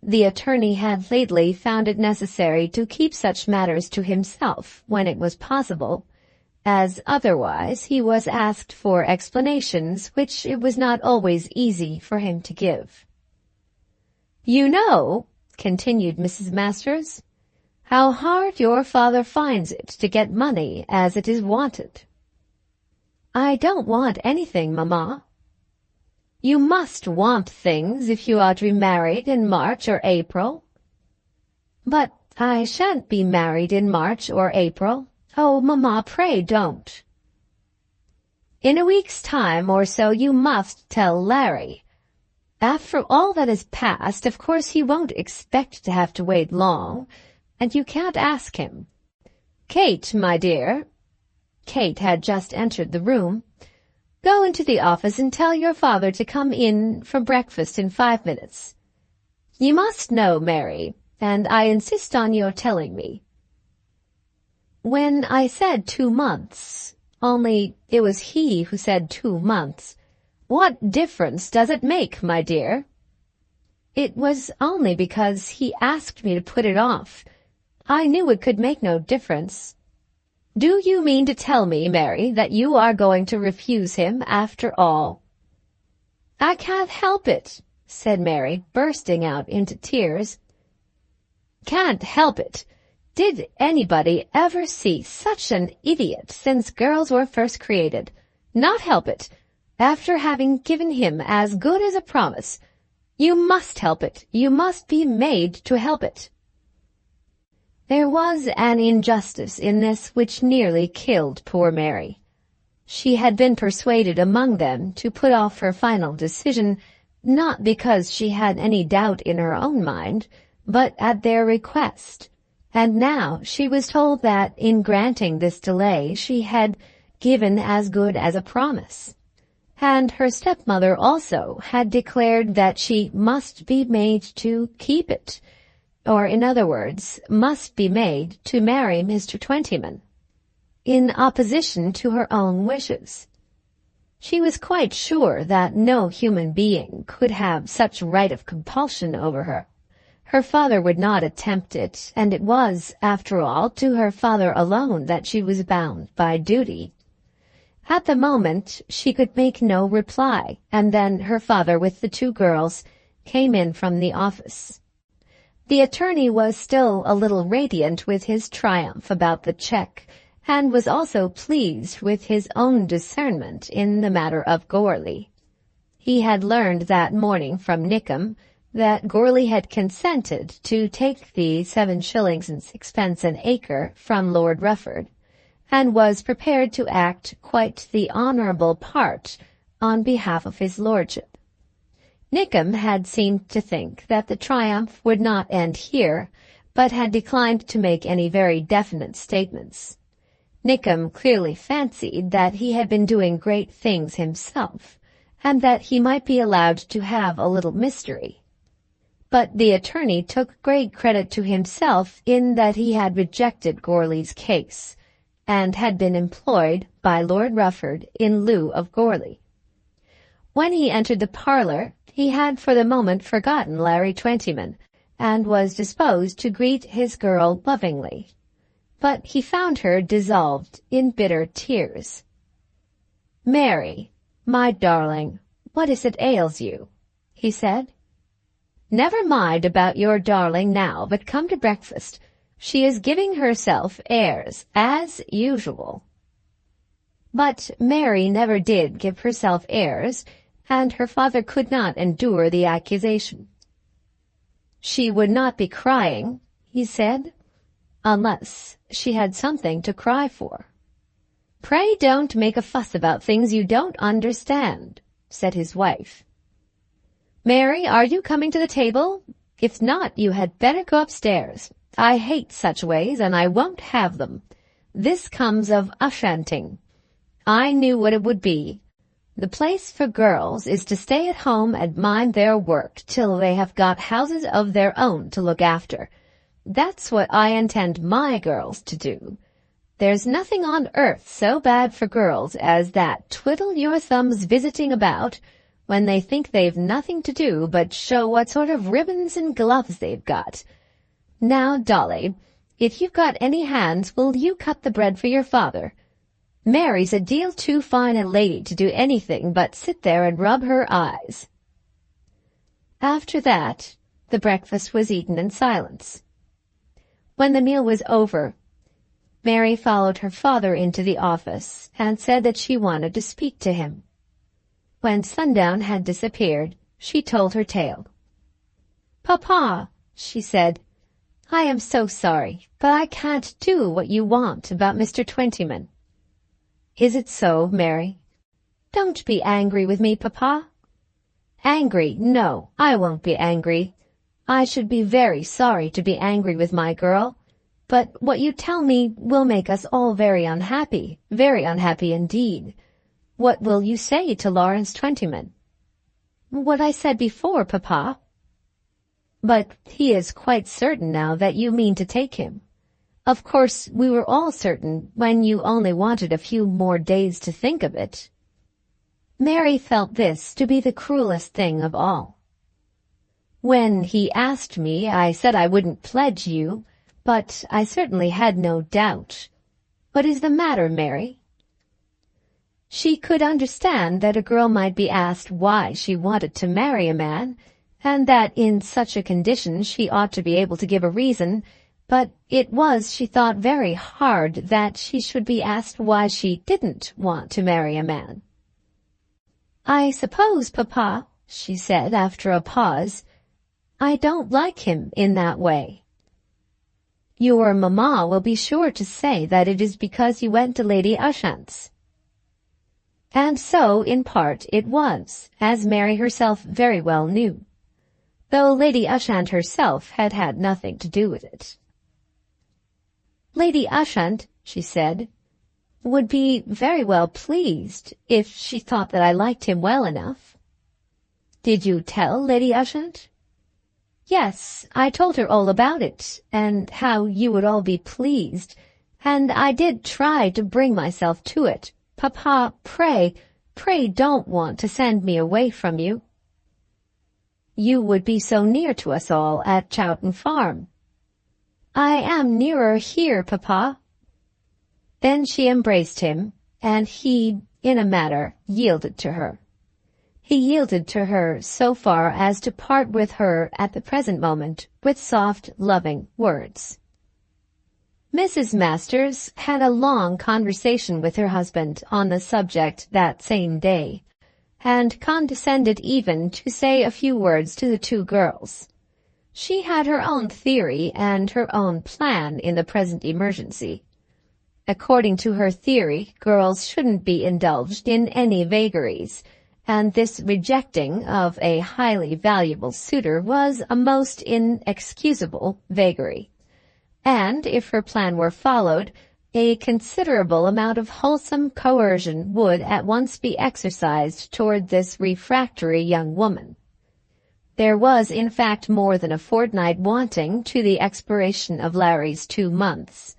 The attorney had lately found it necessary to keep such matters to himself when it was possible, as otherwise he was asked for explanations which it was not always easy for him to give. "You know," continued Mrs. Masters, "how hard your father finds it to get money as it is wanted." "I don't want anything, mamma." "You must want things if you are to be married in March or April." "But I shan't be married in March or April." "Oh, mamma, pray don't." "In a week's time or so you must tell Larry. After all that has passed, of course he won't expect to have to wait long, and you can't ask him. Kate, my dear," Kate had just entered the room, "go into the office and tell your father to come in for breakfast in 5 minutes. You must know, Mary, and I insist on your telling me. When I said 2 months, only it was he who said 2 months, what difference does it make, my dear?" "It was only because he asked me to put it off. I knew it could make no difference." "Do you mean to tell me, Mary, that you are going to refuse him after all?" "I can't help it," said Mary, bursting out into tears. "Can't help it? Did anybody ever see such an idiot since girls were first created? Not help it, after having given him as good as a promise. You must help it. You must be made to help it." There was an injustice in this which nearly killed poor Mary. She had been persuaded among them to put off her final decision, not because she had any doubt in her own mind, but at their request. And now she was told that in granting this delay she had given as good as a promise. And her stepmother also had declared that she must be made to keep it, or in other words, must be made to marry Mr. Twentyman, in opposition to her own wishes. She was quite sure that no human being could have such right of compulsion over her. Her father would not attempt it, and it was, after all, to her father alone that she was bound by duty. At the moment she could make no reply, and then her father with the two girls came in from the office. The attorney was still a little radiant with his triumph about the cheque, and was also pleased with his own discernment in the matter of Goarly. He had learned that morning from Nickem that Goarly had consented to take the 7 shillings and 6 an acre from Lord Rufford, and was prepared to act quite the honourable part on behalf of his lordship. Nickem had seemed to think that the triumph would not end here, but had declined to make any very definite statements. Nickem clearly fancied that he had been doing great things himself, and that he might be allowed to have a little mystery. But the attorney took great credit to himself in that he had rejected Goarly's case, and had been employed by Lord Rufford in lieu of Goarly. When he entered the parlour, he had for the moment forgotten Larry Twentyman, and was disposed to greet his girl lovingly. But he found her dissolved in bitter tears. "Mary, my darling, what is it ails you?" he said. "Never mind about your darling now, but come to breakfast. She is giving herself airs, as usual." But Mary never did give herself airs, and her father could not endure the accusation. She would not be crying, he said, unless she had something to cry for. "Pray don't make a fuss about things you don't understand," said his wife. "Mary, are you coming to the table? If not, you had better go upstairs. I hate such ways, and I won't have them. This comes of ushanting. I knew what it would be. The place for girls is to stay at home and mind their work till they have got houses of their own to look after. That's what I intend my girls to do. There's nothing on earth so bad for girls as that twiddle-your-thumbs visiting about when they think they've nothing to do but show what sort of ribbons and gloves they've got. Now, Dolly, if you've got any hands, will you cut the bread for your father? Mary's a deal too fine a lady to do anything but sit there and rub her eyes." After that, the breakfast was eaten in silence. When the meal was over, Mary followed her father into the office and said that she wanted to speak to him. When Sundown had disappeared, she told her tale. "Papa," she said, "I am so sorry, but I can't do what you want about Mr. Twentyman." "Is it so, Mary?" "Don't be angry with me, Papa." "Angry? No, I won't be angry. I should be very sorry to be angry with my girl, but what you tell me will make us all very unhappy indeed. What will you say to Lawrence Twentyman?" "What I said before, Papa." "But he is quite certain now that you mean to take him. Of course, we were all certain when you only wanted a few more days to think of it." Mary felt this to be the cruelest thing of all. "When he asked me, I said I wouldn't pledge you, but I certainly had no doubt. What is the matter, Mary?" She could understand that a girl might be asked why she wanted to marry a man, and that in such a condition she ought to be able to give a reason, but it was, she thought, very hard that she should be asked why she didn't want to marry a man. "I suppose, Papa," she said after a pause, "I don't like him in that way." "Your mamma will be sure to say that it is because you went to Lady Ushant's." And so, in part, it was, as Mary herself very well knew, though Lady Ushant herself had had nothing to do with it. "Lady Ushant," she said, "would be very well pleased if she thought that I liked him well enough." "Did you tell Lady Ushant?" "Yes, I told her all about it, and how you would all be pleased, and I did try to bring myself to it. Papa, pray don't want to send me away from you. You would be so near to us all at Chowton Farm." "I am nearer here, Papa." Then she embraced him, and he, in a manner, yielded to her. He yielded to her so far as to part with her at the present moment with soft, loving words. Mrs. Masters had a long conversation with her husband on the subject that same day, and condescended even to say a few words to the two girls. She had her own theory and her own plan in the present emergency. According to her theory, girls shouldn't be indulged in any vagaries, and this rejecting of a highly valuable suitor was a most inexcusable vagary. And if her plan were followed, a considerable amount of wholesome coercion would at once be exercised toward this refractory young woman. There was, in fact, more than a fortnight wanting to the expiration of Larry's 2 months,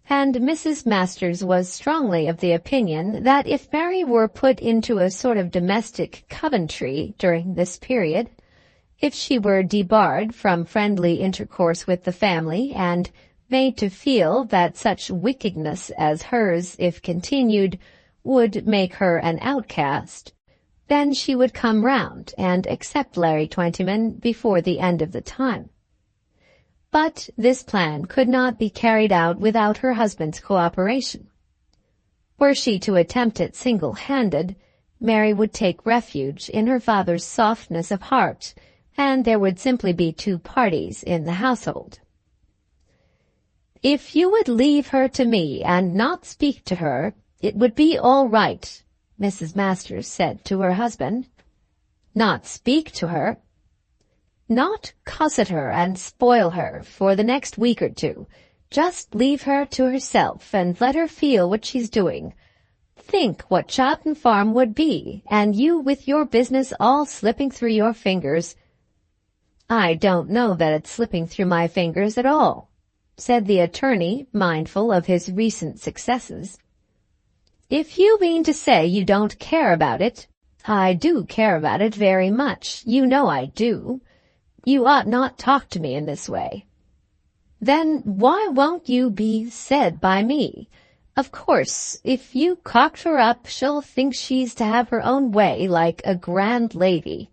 and Mrs. Masters was strongly of the opinion that if Mary were put into a sort of domestic Coventry during this period, if she were debarred from friendly intercourse with the family and made to feel that such wickedness as hers, if continued, would make her an outcast, then she would come round and accept Larry Twentyman before the end of the time. But this plan could not be carried out without her husband's cooperation. Were she to attempt it single-handed, Mary would take refuge in her father's softness of heart, and there would simply be 2 parties in the household. "If you would leave her to me and not speak to her, it would be all right," Mrs. Masters said to her husband. "Not speak to her?" "Not cuss at her and spoil her for the next week or 2. Just leave her to herself and let her feel what she's doing. Think what Chowton Farm would be, and you with your business all slipping through your fingers." "I don't know that it's slipping through my fingers at all," said the attorney, mindful of his recent successes. "If you mean to say you don't care about it, I do care about it very much. You know I do. You ought not talk to me in this way." "Then why won't you be said by me? Of course, if you cocked her up, she'll think she's to have her own way like a grand lady.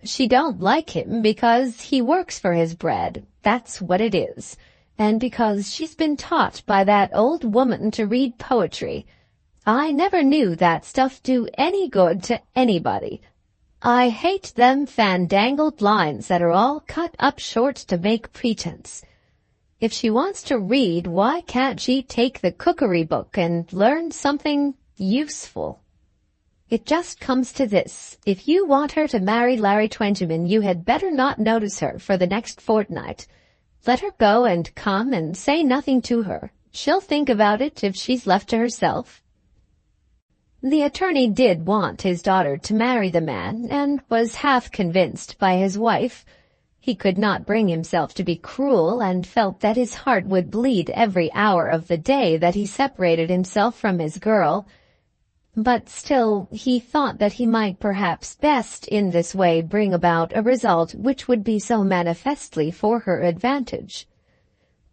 She don't like him because he works for his bread, that's what it is, and because she's been taught by that old woman to read poetry. I never knew that stuff do any good to anybody. I hate them fandangled lines that are all cut up short to make pretense. If she wants to read, why can't she take the cookery book and learn something useful? It just comes to this. If you want her to marry Larry Twentyman, you had better not notice her for the next fortnight. Let her go and come and say nothing to her. She'll think about it if she's left to herself." The attorney did want his daughter to marry the man, and was half convinced by his wife. He could not bring himself to be cruel, and felt that his heart would bleed every hour of the day that he separated himself from his girl. But still he thought that he might perhaps best in this way bring about a result which would be so manifestly for her advantage.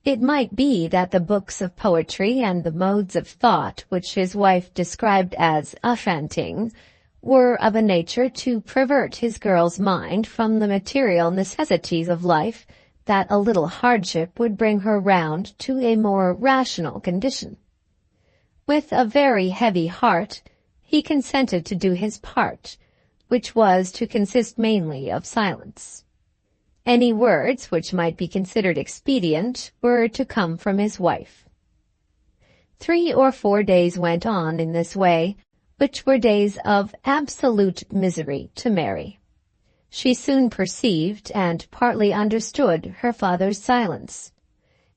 It might be that the books of poetry and the modes of thought which his wife described as "ushanting" were of a nature to pervert his girl's mind from the material necessities of life, that a little hardship would bring her round to a more rational condition. With a very heavy heart, he consented to do his part, which was to consist mainly of silence. Any words which might be considered expedient were to come from his wife. 3 or 4 days went on in this way, which were days of absolute misery to Mary. She soon perceived and partly understood her father's silence.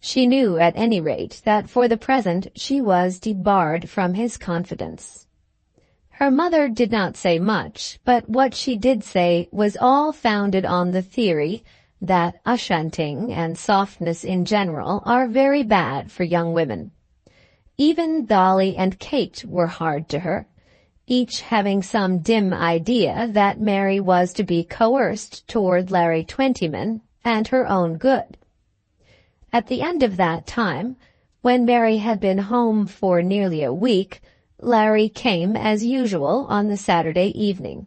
She knew at any rate that for the present she was debarred from his confidence. Her mother did not say much, but what she did say was all founded on the theory that ushanting and softness in general are very bad for young women. Even Dolly and Kate were hard to her, each having some dim idea that Mary was to be coerced toward Larry Twentyman and her own good. At the end of that time, when Mary had been home for nearly a week, Larry came as usual on the Saturday evening.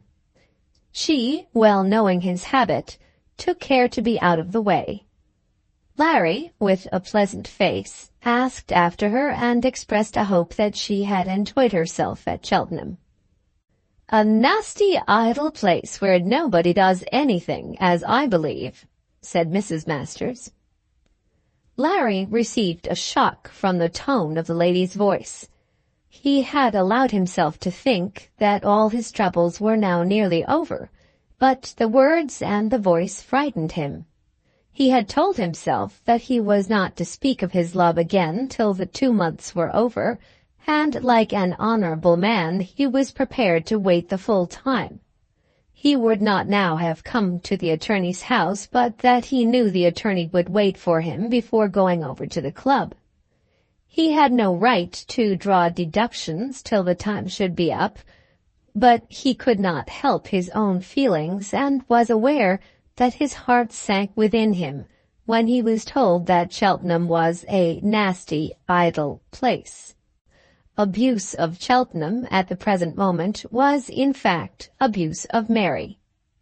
She, well knowing his habit, took care to be out of the way. Larry, with a pleasant face, asked after her and expressed a hope that she had enjoyed herself at Cheltenham. "A nasty idle place where nobody does anything, as I believe," said Mrs. Masters. Larry received a shock from the tone of the lady's voice. He had allowed himself to think that all his troubles were now nearly over, but the words and the voice frightened him. He had told himself that he was not to speak of his love again till the 2 months were over, and like an honorable man he was prepared to wait the full time. He would not now have come to the attorney's house, but that he knew the attorney would wait for him before going over to the club. He had no right to draw deductions till the time should be up, but he could not help his own feelings, and was aware that his heart sank within him when he was told that Cheltenham was a nasty, idle place. Abuse of Cheltenham at the present moment was, in fact, abuse of Mary,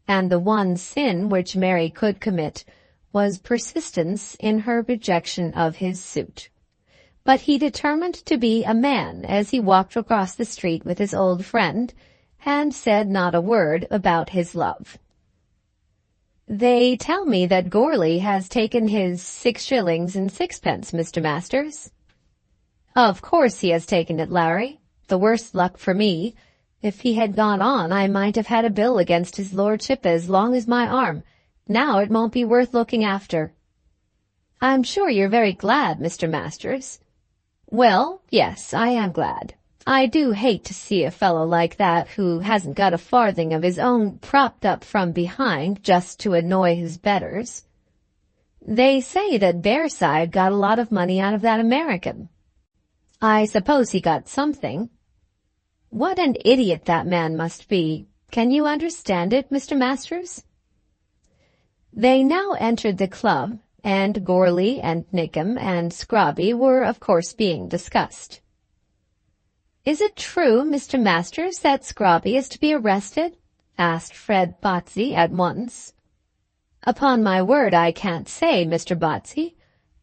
and the one sin which Mary could commit was persistence in her rejection of his suit. But he determined to be a man as he walked across the street with his old friend, and said not a word about his love. "They tell me that Goarly has taken his 6 shillings and 6pence, Mr. Masters." "Of course he has taken it, Larry. The worse luck for me. If he had gone on, I might have had a bill against his lordship as long as my arm. Now it won't be worth looking after." "I'm sure you're very glad, Mr. Masters." "Well, yes, I am glad. I do hate to see a fellow like that who hasn't got a farthing of his own propped up from behind just to annoy his betters. They say that Bearside got a lot of money out of that American." "I suppose he got something." "What an idiot that man must be. Can you understand it, Mr. Masters?" They now entered the club, and Goarly and Nickem and Scrobby were of course being discussed. "Is it true, Mr. Masters, that Scrobby is to be arrested?" asked Fred Botsey at once. "Upon my word I can't say, Mr. Botsey,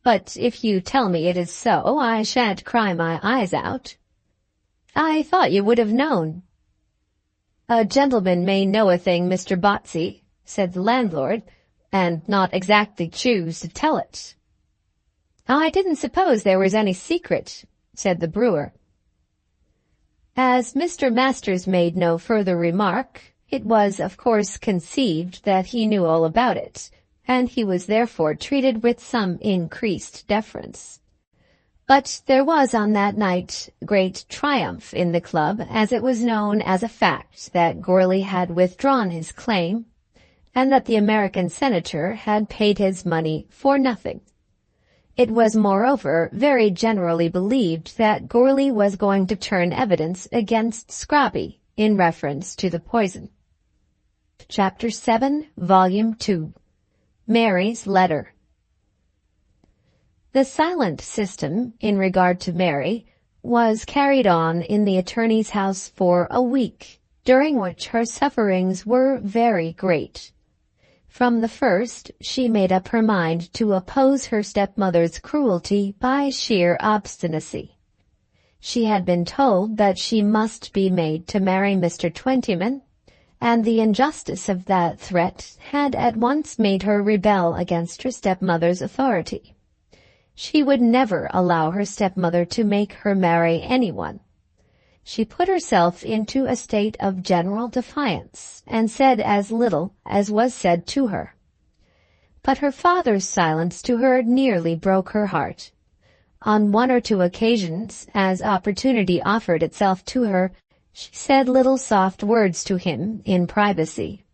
but if you tell me it is so, I shan't cry my eyes out." "I thought you would have known." "A gentleman may know a thing, Mr. Botsey," said the landlord, "and not exactly choose to tell it." "I didn't suppose there was any secret," said the brewer. As Mr. Masters made no further remark, it was of course conceived that he knew all about it, and he was therefore treated with some increased deference. But there was on that night great triumph in the club, as it was known as a fact that Goarly had withdrawn his claim, and that the American senator had paid his money for nothing. It was moreover very generally believed that Goarly was going to turn evidence against Scrobby in reference to the poison. Chapter 7, Volume 2. Mary's Letter. The silent system, in regard to Mary, was carried on in the attorney's house for a week, during which her sufferings were very great. From the first, she made up her mind to oppose her stepmother's cruelty by sheer obstinacy. She had been told that she must be made to marry Mr. Twentyman, and the injustice of that threat had at once made her rebel against her stepmother's authority. She would never allow her stepmother to make her marry anyone. She put herself into a state of general defiance, and said as little as was said to her. But her father's silence to her nearly broke her heart. On one or two occasions, as opportunity offered itself to her, she said little soft words to him in privacy.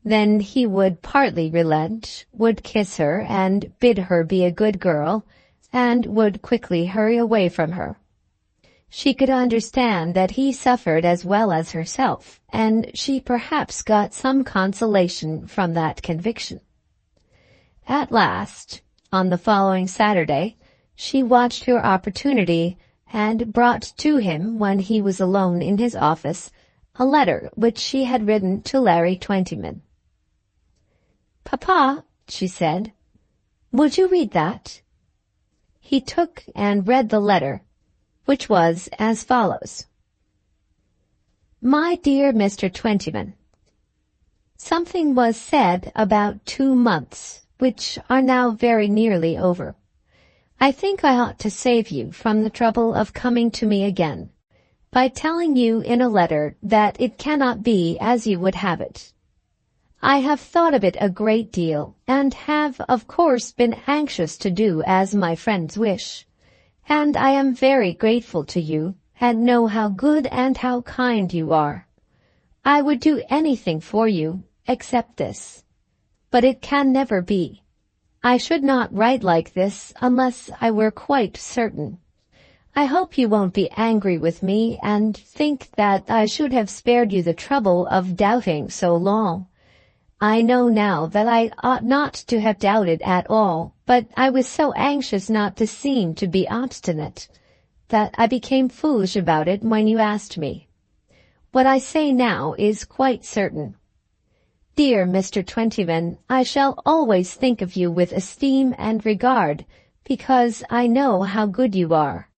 Then he would partly relent, would kiss her and bid her be a good girl, and would quickly hurry away from her. She could understand that he suffered as well as herself, and she perhaps got some consolation from that conviction. At last, on the following Saturday, she watched her opportunity and brought to him, when he was alone in his office, a letter which she had written to Larry Twentyman. "Papa," she said, "would you read that?" He took and read the letter, which was as follows. My dear Mr. Twentyman, something was said about 2 months, which are now very nearly over. I think I ought to save you from the trouble of coming to me again, by telling you in a letter that it cannot be as you would have it. I have thought of it a great deal, and have of course been anxious to do as my friends wish, and I am very grateful to you, and know how good and how kind you are. I would do anything for you, except this, but it can never be. I should not write like this unless I were quite certain. I hope you won't be angry with me and think that I should have spared you the trouble of doubting so long. I know now that I ought not to have doubted at all, but I was so anxious not to seem to be obstinate, that I became foolish about it when you asked me. What I say now is quite certain. Dear Mr. Twentyman, I shall always think of you with esteem and regard, because I know how good you are,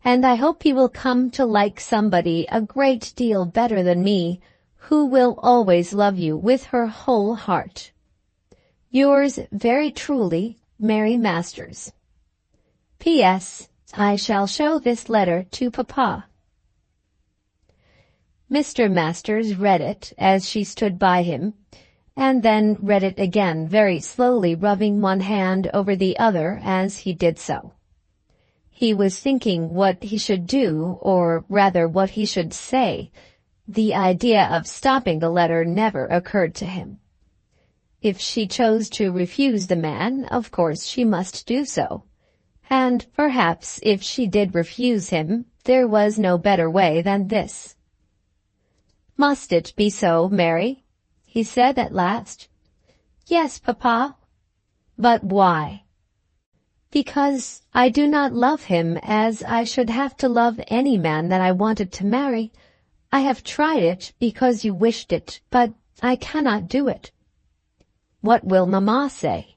and I hope you will come to like somebody a great deal better than me, who will always love you with her whole heart. Yours very truly, Mary Masters. P.S. I shall show this letter to Papa. Mr. Masters read it as she stood by him, and then read it again very slowly, rubbing one hand over the other as he did so. He was thinking what he should do, or rather what he should say. The idea of stopping the letter never occurred to him. If she chose to refuse the man, of course she must do so. And perhaps if she did refuse him, there was no better way than this. Must it be so, Mary? He said at last. Yes, Papa. But why? Because I do not love him as I should have to love any man that I wanted to marry. I have tried it because you wished it, but I cannot do it. What will Mamma say?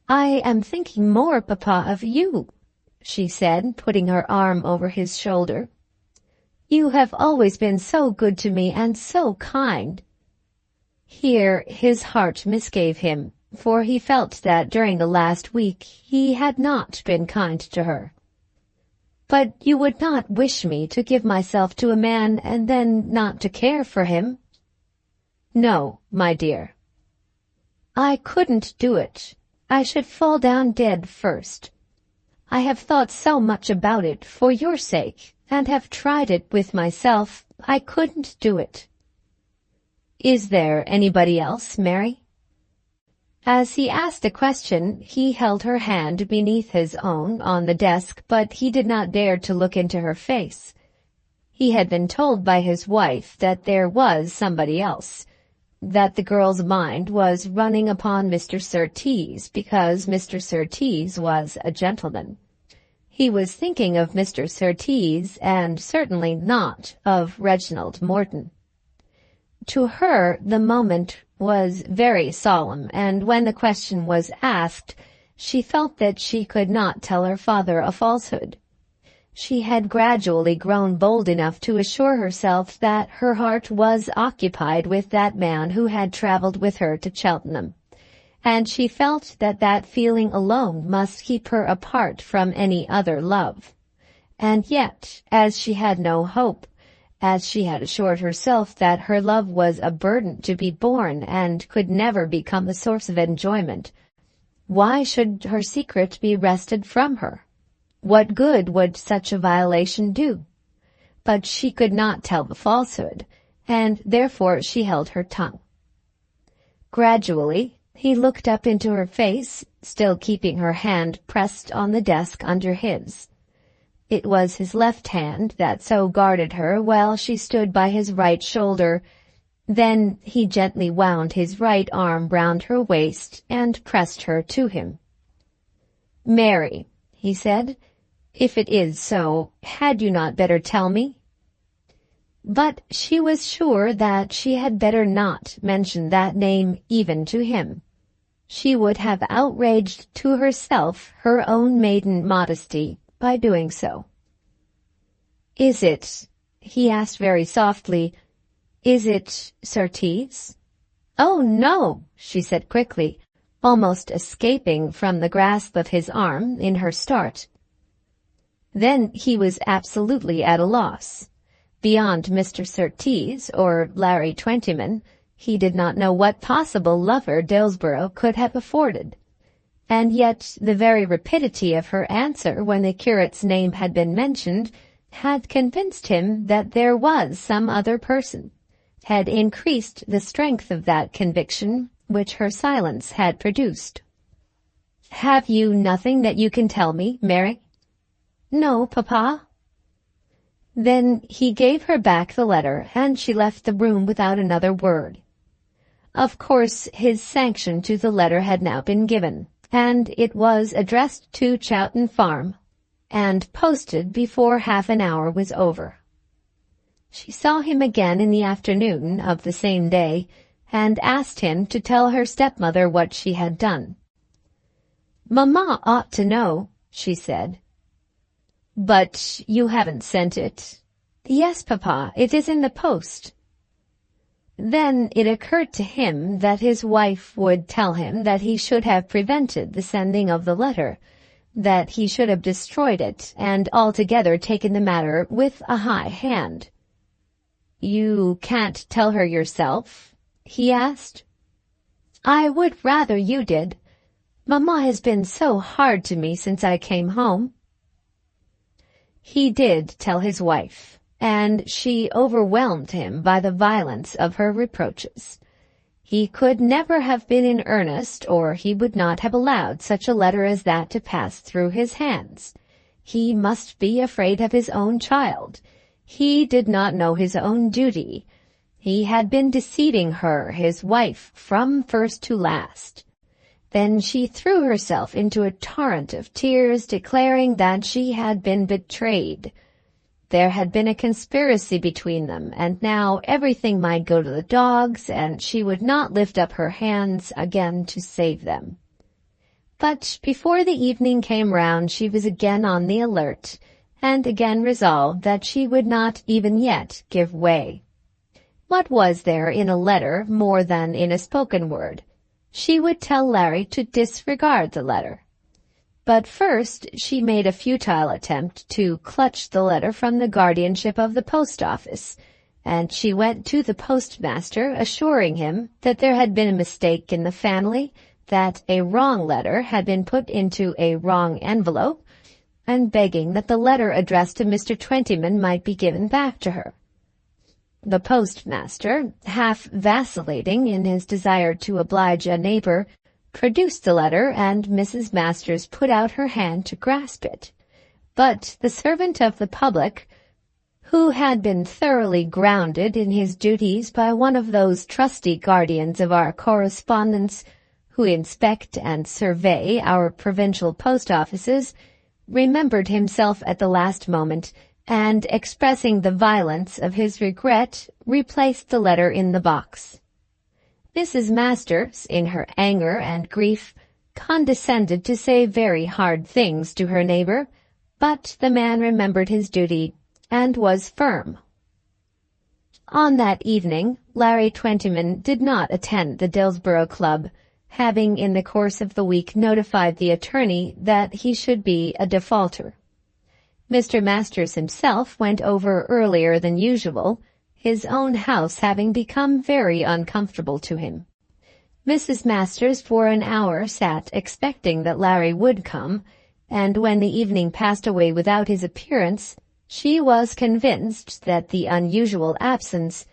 I am thinking more, Papa, of you, she said, putting her arm over his shoulder. You have always been so good to me and so kind. Here his heart misgave him, for he felt that during the last week he had not been kind to her. But you would not wish me to give myself to a man and then not to care for him? No, my dear. I couldn't do it. I should fall down dead first. I have thought so much about it for your sake, and have tried it with myself. I couldn't do it. Is there anybody else, Mary? As he asked the question, he held her hand beneath his own on the desk, but he did not dare to look into her face. He had been told by his wife that there was somebody else, that the girl's mind was running upon Mr. Surtees because Mr. Surtees was a gentleman. He was thinking of Mr. Surtees, and certainly not of Reginald Morton. To her the moment was very solemn, and when the question was asked, she felt that she could not tell her father a falsehood. She had gradually grown bold enough to assure herself that her heart was occupied with that man who had travelled with her to Cheltenham, and she felt that that feeling alone must keep her apart from any other love. And yet, as she had no hope, as she had assured herself that her love was a burden to be borne and could never become a source of enjoyment, why should her secret be wrested from her? What good would such a violation do? But she could not tell the falsehood, and therefore she held her tongue. Gradually, he looked up into her face, still keeping her hand pressed on the desk under his. It was his left hand that so guarded her while she stood by his right shoulder. Then he gently wound his right arm round her waist and pressed her to him. "Mary," he said, "if it is so, had you not better tell me?" But she was sure that she had better not mention that name even to him. She would have outraged to herself her own maiden modesty by doing so. "Is it," he asked very softly, "is it Surtees?" "Oh, no," she said quickly, almost escaping from the grasp of his arm in her start. Then he was absolutely at a loss. Beyond Mr. Surtees or Larry Twentyman, he did not know what possible lover Dillsborough could have afforded. And yet the very rapidity of her answer when the curate's name had been mentioned had convinced him that there was some other person, had increased the strength of that conviction which her silence had produced. "Have you nothing that you can tell me, Mary?" "No, Papa." Then he gave her back the letter, and she left the room without another word. Of course, his sanction to the letter had now been given, and it was addressed to Chowton Farm, and posted before half an hour was over. She saw him again in the afternoon of the same day, and asked him to tell her stepmother what she had done. "Mamma ought to know," she said. "But you haven't sent it?" "Yes, Papa, it is in the post." Then it occurred to him that his wife would tell him that he should have prevented the sending of the letter, that he should have destroyed it, and altogether taken the matter with a high hand. "You can't tell her yourself?" he asked. "I would rather you did. Mamma has been so hard to me since I came home." He did tell his wife, and she overwhelmed him by the violence of her reproaches. He could never have been in earnest, or he would not have allowed such a letter as that to pass through his hands. He must be afraid of his own child. He did not know his own duty. He had been deceiving her, his wife, from first to last. Then she threw herself into a torrent of tears, declaring that she had been betrayed. There had been a conspiracy between them, and now everything might go to the dogs, and she would not lift up her hands again to save them. But before the evening came round she was again on the alert, and again resolved that she would not even yet give way. What was there in a letter more than in a spoken word? She would tell Larry to disregard the letter. But first she made a futile attempt to clutch the letter from the guardianship of the post office, and she went to the postmaster, assuring him that there had been a mistake in the family, that a wrong letter had been put into a wrong envelope, and begging that the letter addressed to Mr. Twentyman might be given back to her. The postmaster, half vacillating in his desire to oblige a neighbor, produced the letter, and Mrs. Masters put out her hand to grasp it. But the servant of the public, who had been thoroughly grounded in his duties by one of those trusty guardians of our correspondence who inspect and survey our provincial post offices, remembered himself at the last moment, and, expressing the violence of his regret, replaced the letter in the box. Mrs. Masters, in her anger and grief, condescended to say very hard things to her neighbor, but the man remembered his duty, and was firm. On that evening, Larry Twentyman did not attend the Dillsborough Club, having in the course of the week notified the attorney that he should be a defaulter. Mr. Masters himself went over earlier than usual, his own house having become very uncomfortable to him. Mrs. Masters for an hour sat expecting that Larry would come, and when the evening passed away without his appearance, she was convinced that the unusual absence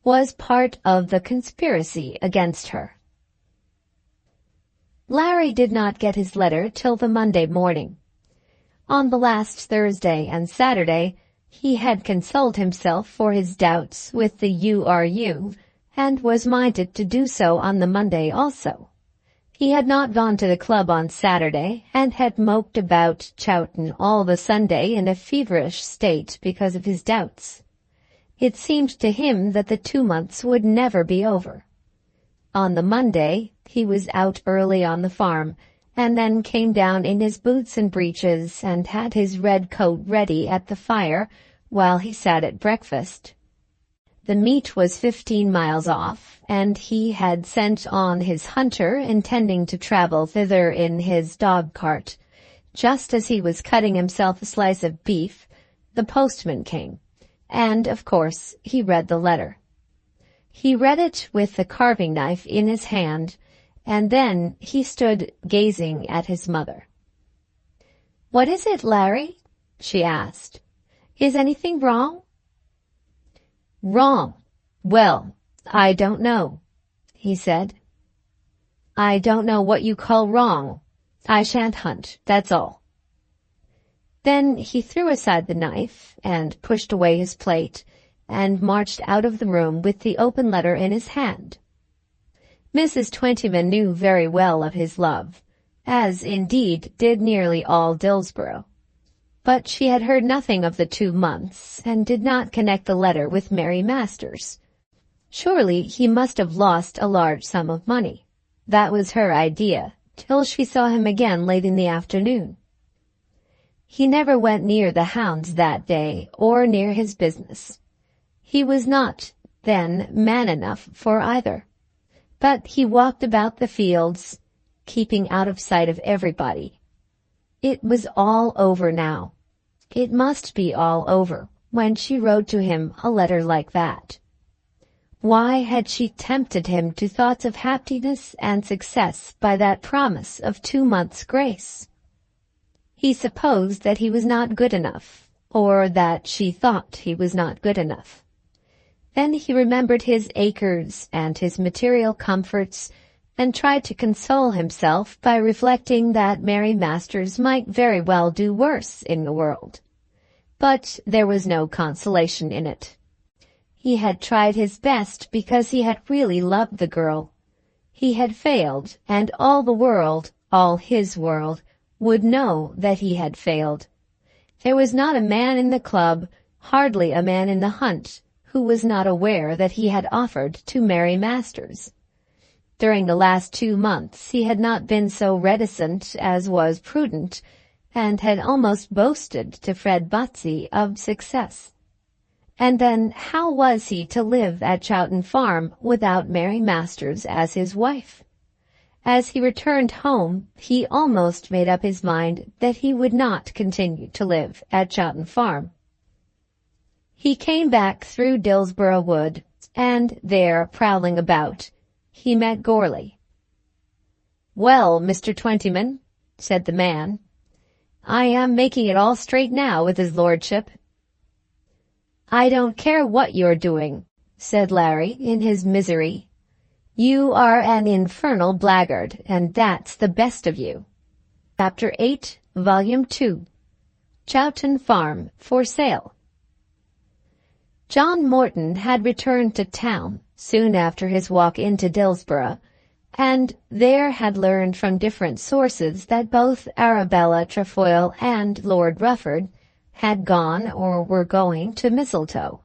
was part of the conspiracy against her. Larry did not get his letter till the Monday morning. On the last Thursday and Saturday, he had consoled himself for his doubts with the URU, and was minded to do so on the Monday also. He had not gone to the club on Saturday, and had moped about Chowton all the Sunday in a feverish state because of his doubts. It seemed to him that the 2 months would never be over. On the Monday, he was out early on the farm, and then came down in his boots and breeches and had his red coat ready at the fire while he sat at breakfast. The meet was 15 miles off, and he had sent on his hunter, intending to travel thither in his dog-cart. Just as he was cutting himself a slice of beef, the postman came, and, of course, he read the letter. He read it with the carving-knife in his hand, and then he stood gazing at his mother. "What is it, Larry?" she asked. "Is anything wrong?" "Wrong? Well, I don't know," he said. "I don't know what you call wrong. I shan't hunt, that's all." Then he threw aside the knife and pushed away his plate and marched out of the room with the open letter in his hand. Mrs. Twentyman knew very well of his love, as indeed did nearly all Dillsborough. But she had heard nothing of the 2 months, and did not connect the letter with Mary Masters. Surely he must have lost a large sum of money. That was her idea, till she saw him again late in the afternoon. He never went near the hounds that day, or near his business. He was not, then, man enough for either. But he walked about the fields, keeping out of sight of everybody. It was all over now. It must be all over, when she wrote to him a letter like that. Why had she tempted him to thoughts of happiness and success by that promise of 2 months' grace? He supposed that he was not good enough, or that she thought he was not good enough. Then he remembered his acres and his material comforts, and tried to console himself by reflecting that Mary Masters might very well do worse in the world. But there was no consolation in it. He had tried his best because he had really loved the girl. He had failed, and all the world, all his world, would know that he had failed. There was not a man in the club, hardly a man in the hunt, who was not aware that he had offered to Mary Masters. During the last 2 months he had not been so reticent as was prudent, and had almost boasted to Fred Botsey of success. And then how was he to live at Chowton Farm without Mary Masters as his wife? As he returned home, he almost made up his mind that he would not continue to live at Chowton Farm. He came back through Dillsborough Wood, and there, prowling about, he met Gourlay. "Well, Mr. Twentyman," said the man, "I am making it all straight now with his lordship." "I don't care what you're doing," said Larry in his misery. "You are an infernal blackguard, and that's the best of you." Chapter 8, Volume 2. Chowton Farm for Sale. John Morton had returned to town soon after his walk into Dillsborough, and there had learned from different sources that both Arabella Trefoil and Lord Rufford had gone or were going to Mistletoe.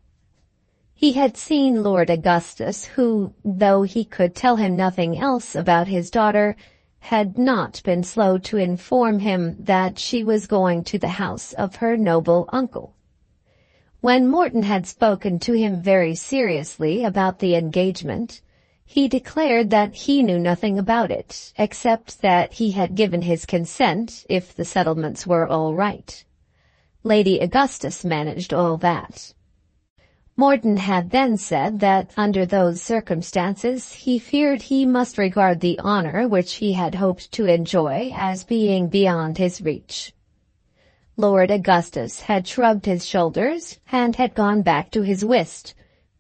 He had seen Lord Augustus, who, though he could tell him nothing else about his daughter, had not been slow to inform him that she was going to the house of her noble uncle. When Morton had spoken to him very seriously about the engagement, he declared that he knew nothing about it, except that he had given his consent if the settlements were all right. Lady Augustus managed all that. Morton had then said that under those circumstances he feared he must regard the honor which he had hoped to enjoy as being beyond his reach. Lord Augustus had shrugged his shoulders and had gone back to his whist,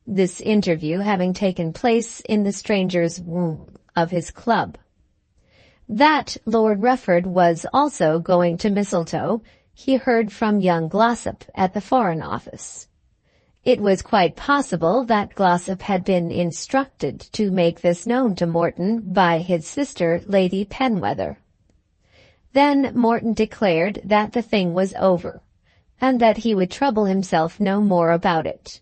this interview having taken place in the stranger's room of his club. That Lord Rufford was also going to Mistletoe he heard from young Glossop at the Foreign Office. It was quite possible that Glossop had been instructed to make this known to Morton by his sister, Lady Penwether. Then Morton declared that the thing was over, and that he would trouble himself no more about it.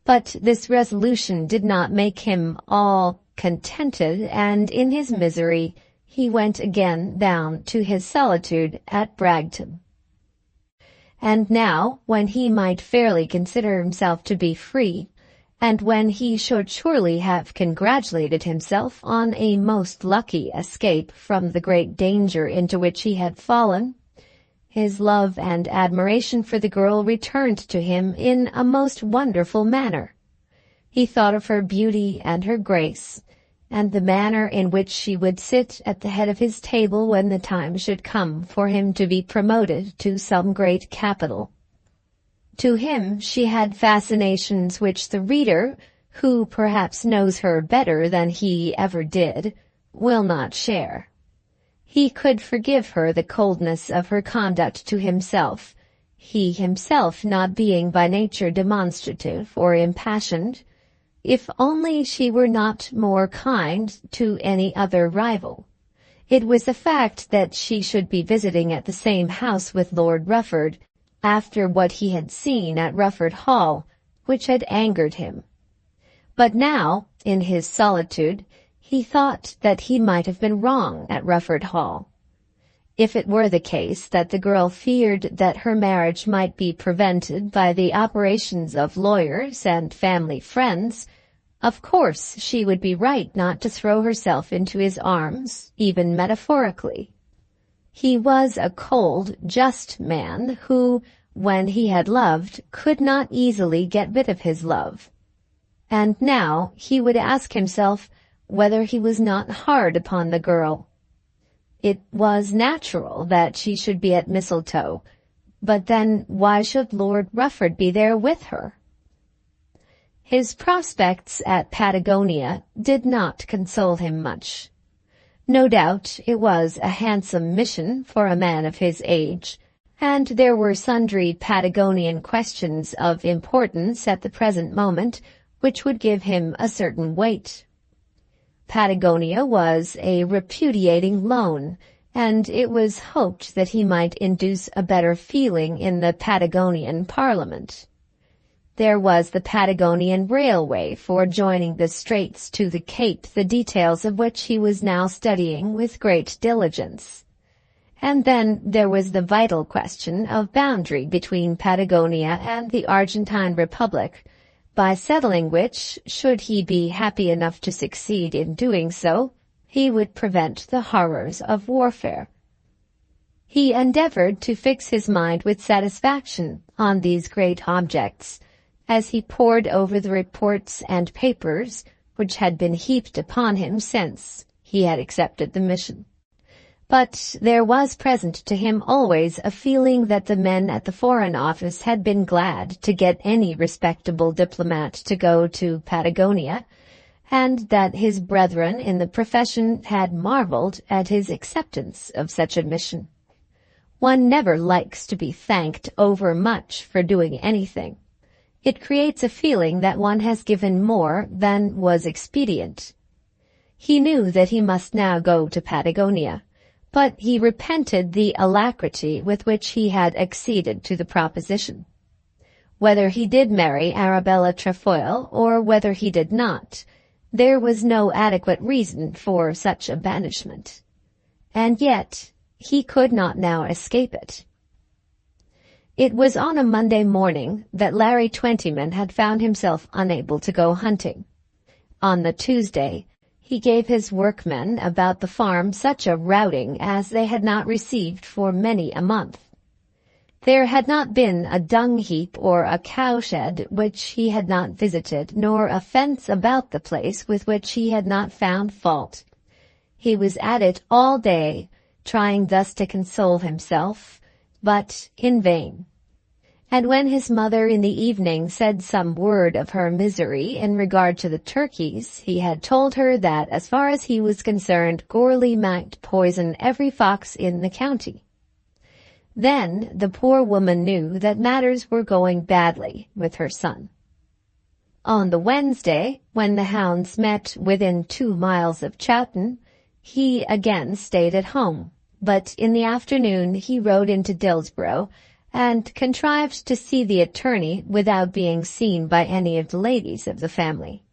But this resolution did not make him all contented, and in his misery he went again down to his solitude at Bragton. And now, when he might fairly consider himself to be free, and when he should surely have congratulated himself on a most lucky escape from the great danger into which he had fallen, his love and admiration for the girl returned to him in a most wonderful manner. He thought of her beauty and her grace, and the manner in which she would sit at the head of his table when the time should come for him to be promoted to some great capital. To him she had fascinations which the reader, who perhaps knows her better than he ever did, will not share. He could forgive her the coldness of her conduct to himself, he himself not being by nature demonstrative or impassioned, if only she were not more kind to any other rival. It was the fact that she should be visiting at the same house with Lord Rufford, after what he had seen at Rufford Hall, which had angered him. But now, in his solitude, he thought that he might have been wrong at Rufford Hall. If it were the case that the girl feared that her marriage might be prevented by the operations of lawyers and family friends, of course she would be right not to throw herself into his arms, even metaphorically. He was a cold, just man who, when he had loved, could not easily get rid of his love. And now he would ask himself whether he was not hard upon the girl. It was natural that she should be at Mistletoe, but then why should Lord Rufford be there with her? His prospects at Patagonia did not console him much. No doubt it was a handsome mission for a man of his age, and there were sundry Patagonian questions of importance at the present moment which would give him a certain weight. Patagonia was a repudiating loan, and it was hoped that he might induce a better feeling in the Patagonian Parliament. There was the Patagonian Railway for joining the Straits to the Cape, the details of which he was now studying with great diligence. And then there was the vital question of boundary between Patagonia and the Argentine Republic, by settling which, should he be happy enough to succeed in doing so, he would prevent the horrors of warfare. He endeavored to fix his mind with satisfaction on these great objects, as he pored over the reports and papers which had been heaped upon him since he had accepted the mission. But there was present to him always a feeling that the men at the Foreign Office had been glad to get any respectable diplomat to go to Patagonia, and that his brethren in the profession had marveled at his acceptance of such a mission. One never likes to be thanked overmuch for doing anything. It creates a feeling that one has given more than was expedient. He knew that he must now go to Patagonia, but he repented the alacrity with which he had acceded to the proposition. Whether he did marry Arabella Trefoil or whether he did not, there was no adequate reason for such a banishment. And yet he could not now escape it. It was on a Monday morning that Larry Twentyman had found himself unable to go hunting. On the Tuesday, he gave his workmen about the farm such a routing as they had not received for many a month. There had not been a dung-heap or a cowshed which he had not visited, nor a fence about the place with which he had not found fault. He was at it all day, trying thus to console himself, but in vain. And when his mother in the evening said some word of her misery in regard to the turkeys, he had told her that, as far as he was concerned, Gourlay might poison every fox in the county. Then the poor woman knew that matters were going badly with her son. On the Wednesday, when the hounds met within 2 miles of Chowton, he again stayed at home, but in the afternoon he rode into Dillsborough, and contrived to see the attorney without being seen by any of the ladies of the family.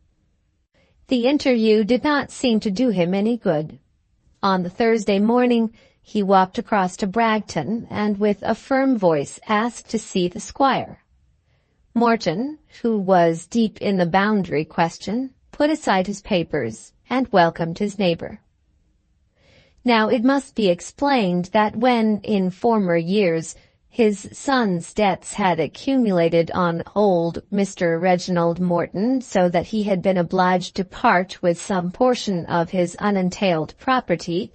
The interview did not seem to do him any good. On the Thursday morning he walked across to Bragton, and with a firm voice asked to see the squire. Morton, who was deep in the boundary question, put aside his papers and welcomed his neighbour. Now it must be explained that when, in former years, his son's debts had accumulated on old Mr. Reginald Morton, so that he had been obliged to part with some portion of his unentailed property,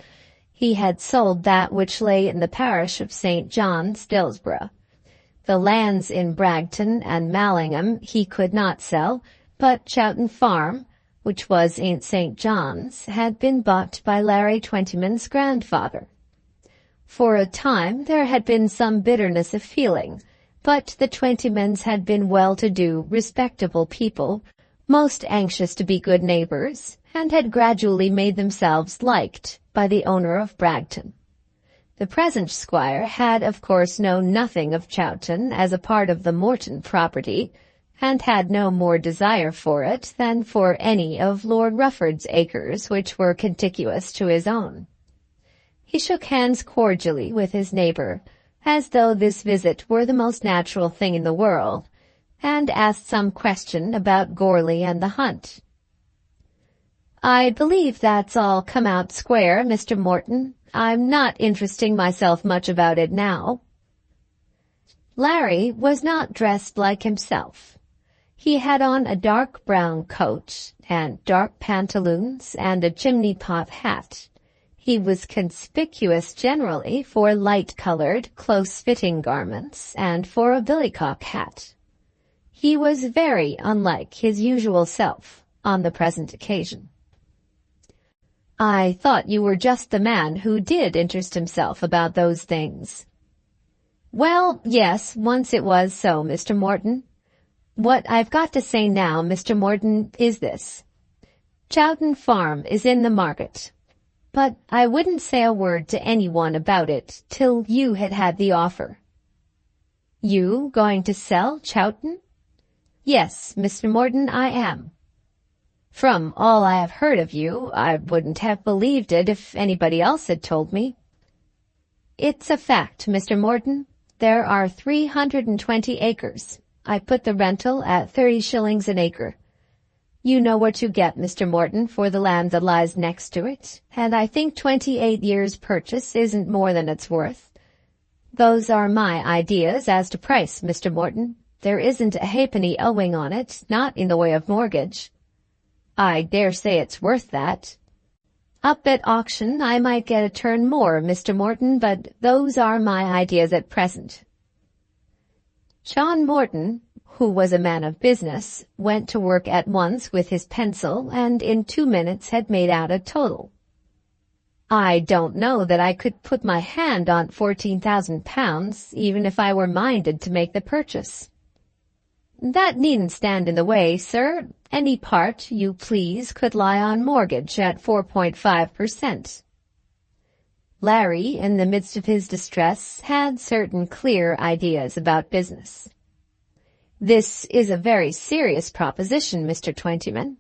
he had sold that which lay in the parish of St. John's, Dillsborough. The lands in Bragton and Mallingham he could not sell, but Chowton Farm, which was in St. John's, had been bought by Larry Twentyman's grandfather. For a time there had been some bitterness of feeling, but the Twentymans had been well-to-do, respectable people, most anxious to be good neighbours, and had gradually made themselves liked by the owner of Bragton. The present squire had of course known nothing of Chowton as a part of the Morton property, and had no more desire for it than for any of Lord Rufford's acres which were contiguous to his own. He shook hands cordially with his neighbour, as though this visit were the most natural thing in the world, and asked some question about Gourlay and the hunt. "I believe that's all come out square, Mr. Morton. I'm not interesting myself much about it now." Larry was not dressed like himself. He had on a dark brown coat and dark pantaloons and a chimney-pot hat. He was conspicuous generally for light-coloured, close-fitting garments and for a billycock hat. He was very unlike his usual self on the present occasion. "I thought you were just the man who did interest himself about those things." "Well, yes, once it was so, Mr. Morton. What I've got to say now, Mr. Morton, is this. Chowton Farm is in the market, but I wouldn't say a word to anyone about it till you had had the offer." "You going to sell Chowton?" "Yes, Mr. Morton, I am. From all I have heard of you, I wouldn't have believed it if anybody else had told me." "It's a fact, Mr. Morton. There are 320 acres. I put the rental at 30 shillings an acre. You know what you get, Mr. Morton, for the land that lies next to it, and I think 28 years' purchase isn't more than it's worth. Those are my ideas as to price, Mr. Morton. There isn't a halfpenny owing on it, not in the way of mortgage. I dare say it's worth that. Up at auction I might get a turn more, Mr. Morton, but those are my ideas at present." John Morton, who was a man of business, went to work at once with his pencil, and in 2 minutes had made out a total. "I don't know that I could put my hand on £14,000, even if I were minded to make the purchase." "That needn't stand in the way, sir. Any part you please could lie on mortgage at 4.5%. Larry, in the midst of his distress, had certain clear ideas about business. "This is a very serious proposition, Mr. Twentyman."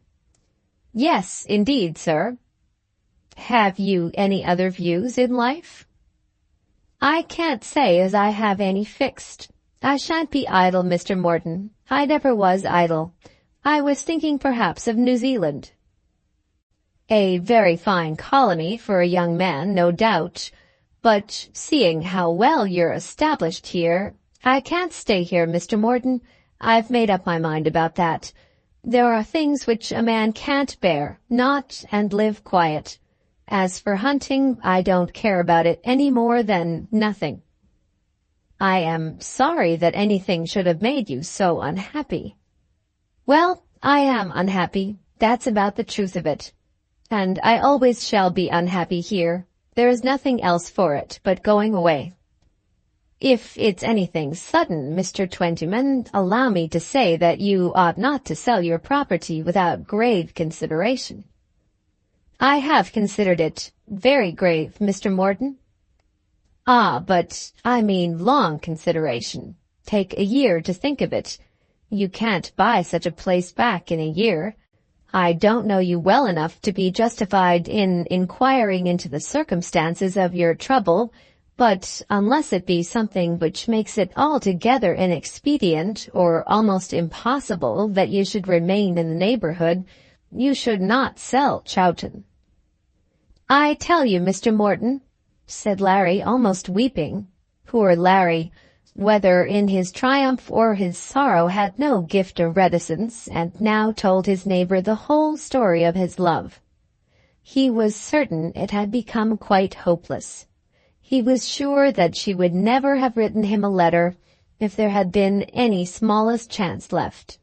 "Yes, indeed, sir." "Have you any other views in life?" "I can't say as I have any fixed. I shan't be idle, Mr. Morton. I never was idle. I was thinking perhaps of New Zealand." "A very fine colony for a young man, no doubt. But seeing how well you're established here, "I can't stay here, Mr. Morton. I've made up my mind about that. There are things which a man can't bear, not and live quiet. As for hunting, I don't care about it any more than nothing." "I am sorry that anything should have made you so unhappy." "Well, I am unhappy. That's about the truth of it. And I always shall be unhappy here. There is nothing else for it but going away." "If it's anything sudden, Mr. Twentyman, allow me to say that you ought not to sell your property without grave consideration." "I have considered it. Very grave, Mr. Morton." "Ah, but I mean long consideration. Take a year to think of it. You can't buy such a place back in a year. I don't know you well enough to be justified in inquiring into the circumstances of your trouble, but unless it be something which makes it altogether inexpedient or almost impossible that you should remain in the neighborhood, you should not sell Chowton." "I tell you, Mr. Morton," said Larry, almost weeping. Poor Larry, whether in his triumph or his sorrow, had no gift of reticence, and now told his neighbor the whole story of his love. He was certain it had become quite hopeless. He was sure that she would never have written him a letter if there had been any smallest chance left.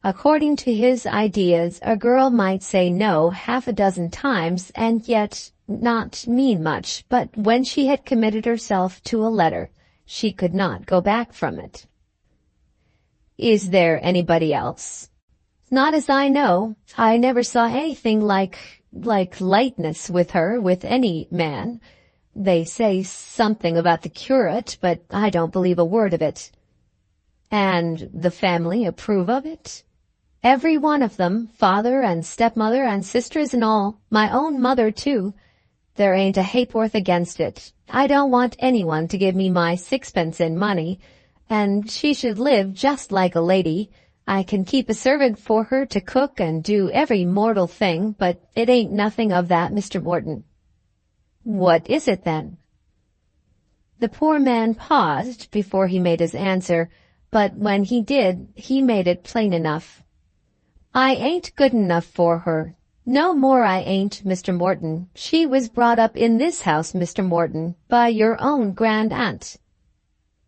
According to his ideas, a girl might say no half a dozen times and yet not mean much, but when she had committed herself to a letter, she could not go back from it. "Is there anybody else?" "Not as I know. I never saw anything like lightness with her with any man. They say something about the curate, but I don't believe a word of it." "And the family approve of it?" "Every one of them, father and stepmother and sisters and all, my own mother too. There ain't a ha'porth against it. I don't want anyone to give me my sixpence in money, and she should live just like a lady. I can keep a servant for her to cook and do every mortal thing, but it ain't nothing of that, Mr. Morton." "What is it, then?" The poor man paused before he made his answer, but when he did, he made it plain enough. "I ain't good enough for her. No more I ain't, Mr. Morton. She was brought up in this house, Mr. Morton, by your own grand-aunt."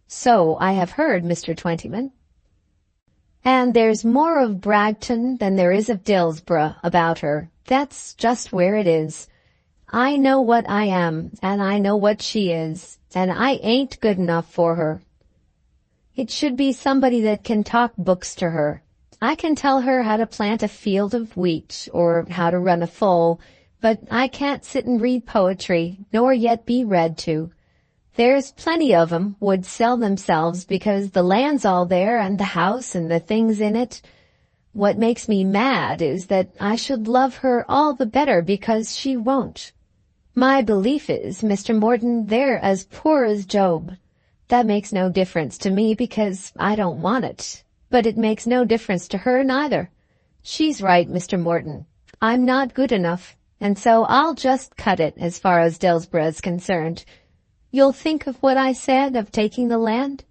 "So I have heard, Mr. Twentyman." "And there's more of Bragton than there is of Dillsborough about her. That's just where it is. I know what I am, and I know what she is, and I ain't good enough for her. It should be somebody that can talk books to her. I can tell her how to plant a field of wheat, or how to run a foal, but I can't sit and read poetry, nor yet be read to. There's plenty of 'em would sell themselves because the land's all there, and the house and the things in it. What makes me mad is that I should love her all the better because she won't. My belief is, Mr. Morton, they're as poor as Job. That makes no difference to me because I don't want it, but it makes no difference to her neither. She's right, Mr. Morton. I'm not good enough, and so I'll just cut it as far as Dillsborough is concerned. You'll think of what I said of taking the land?"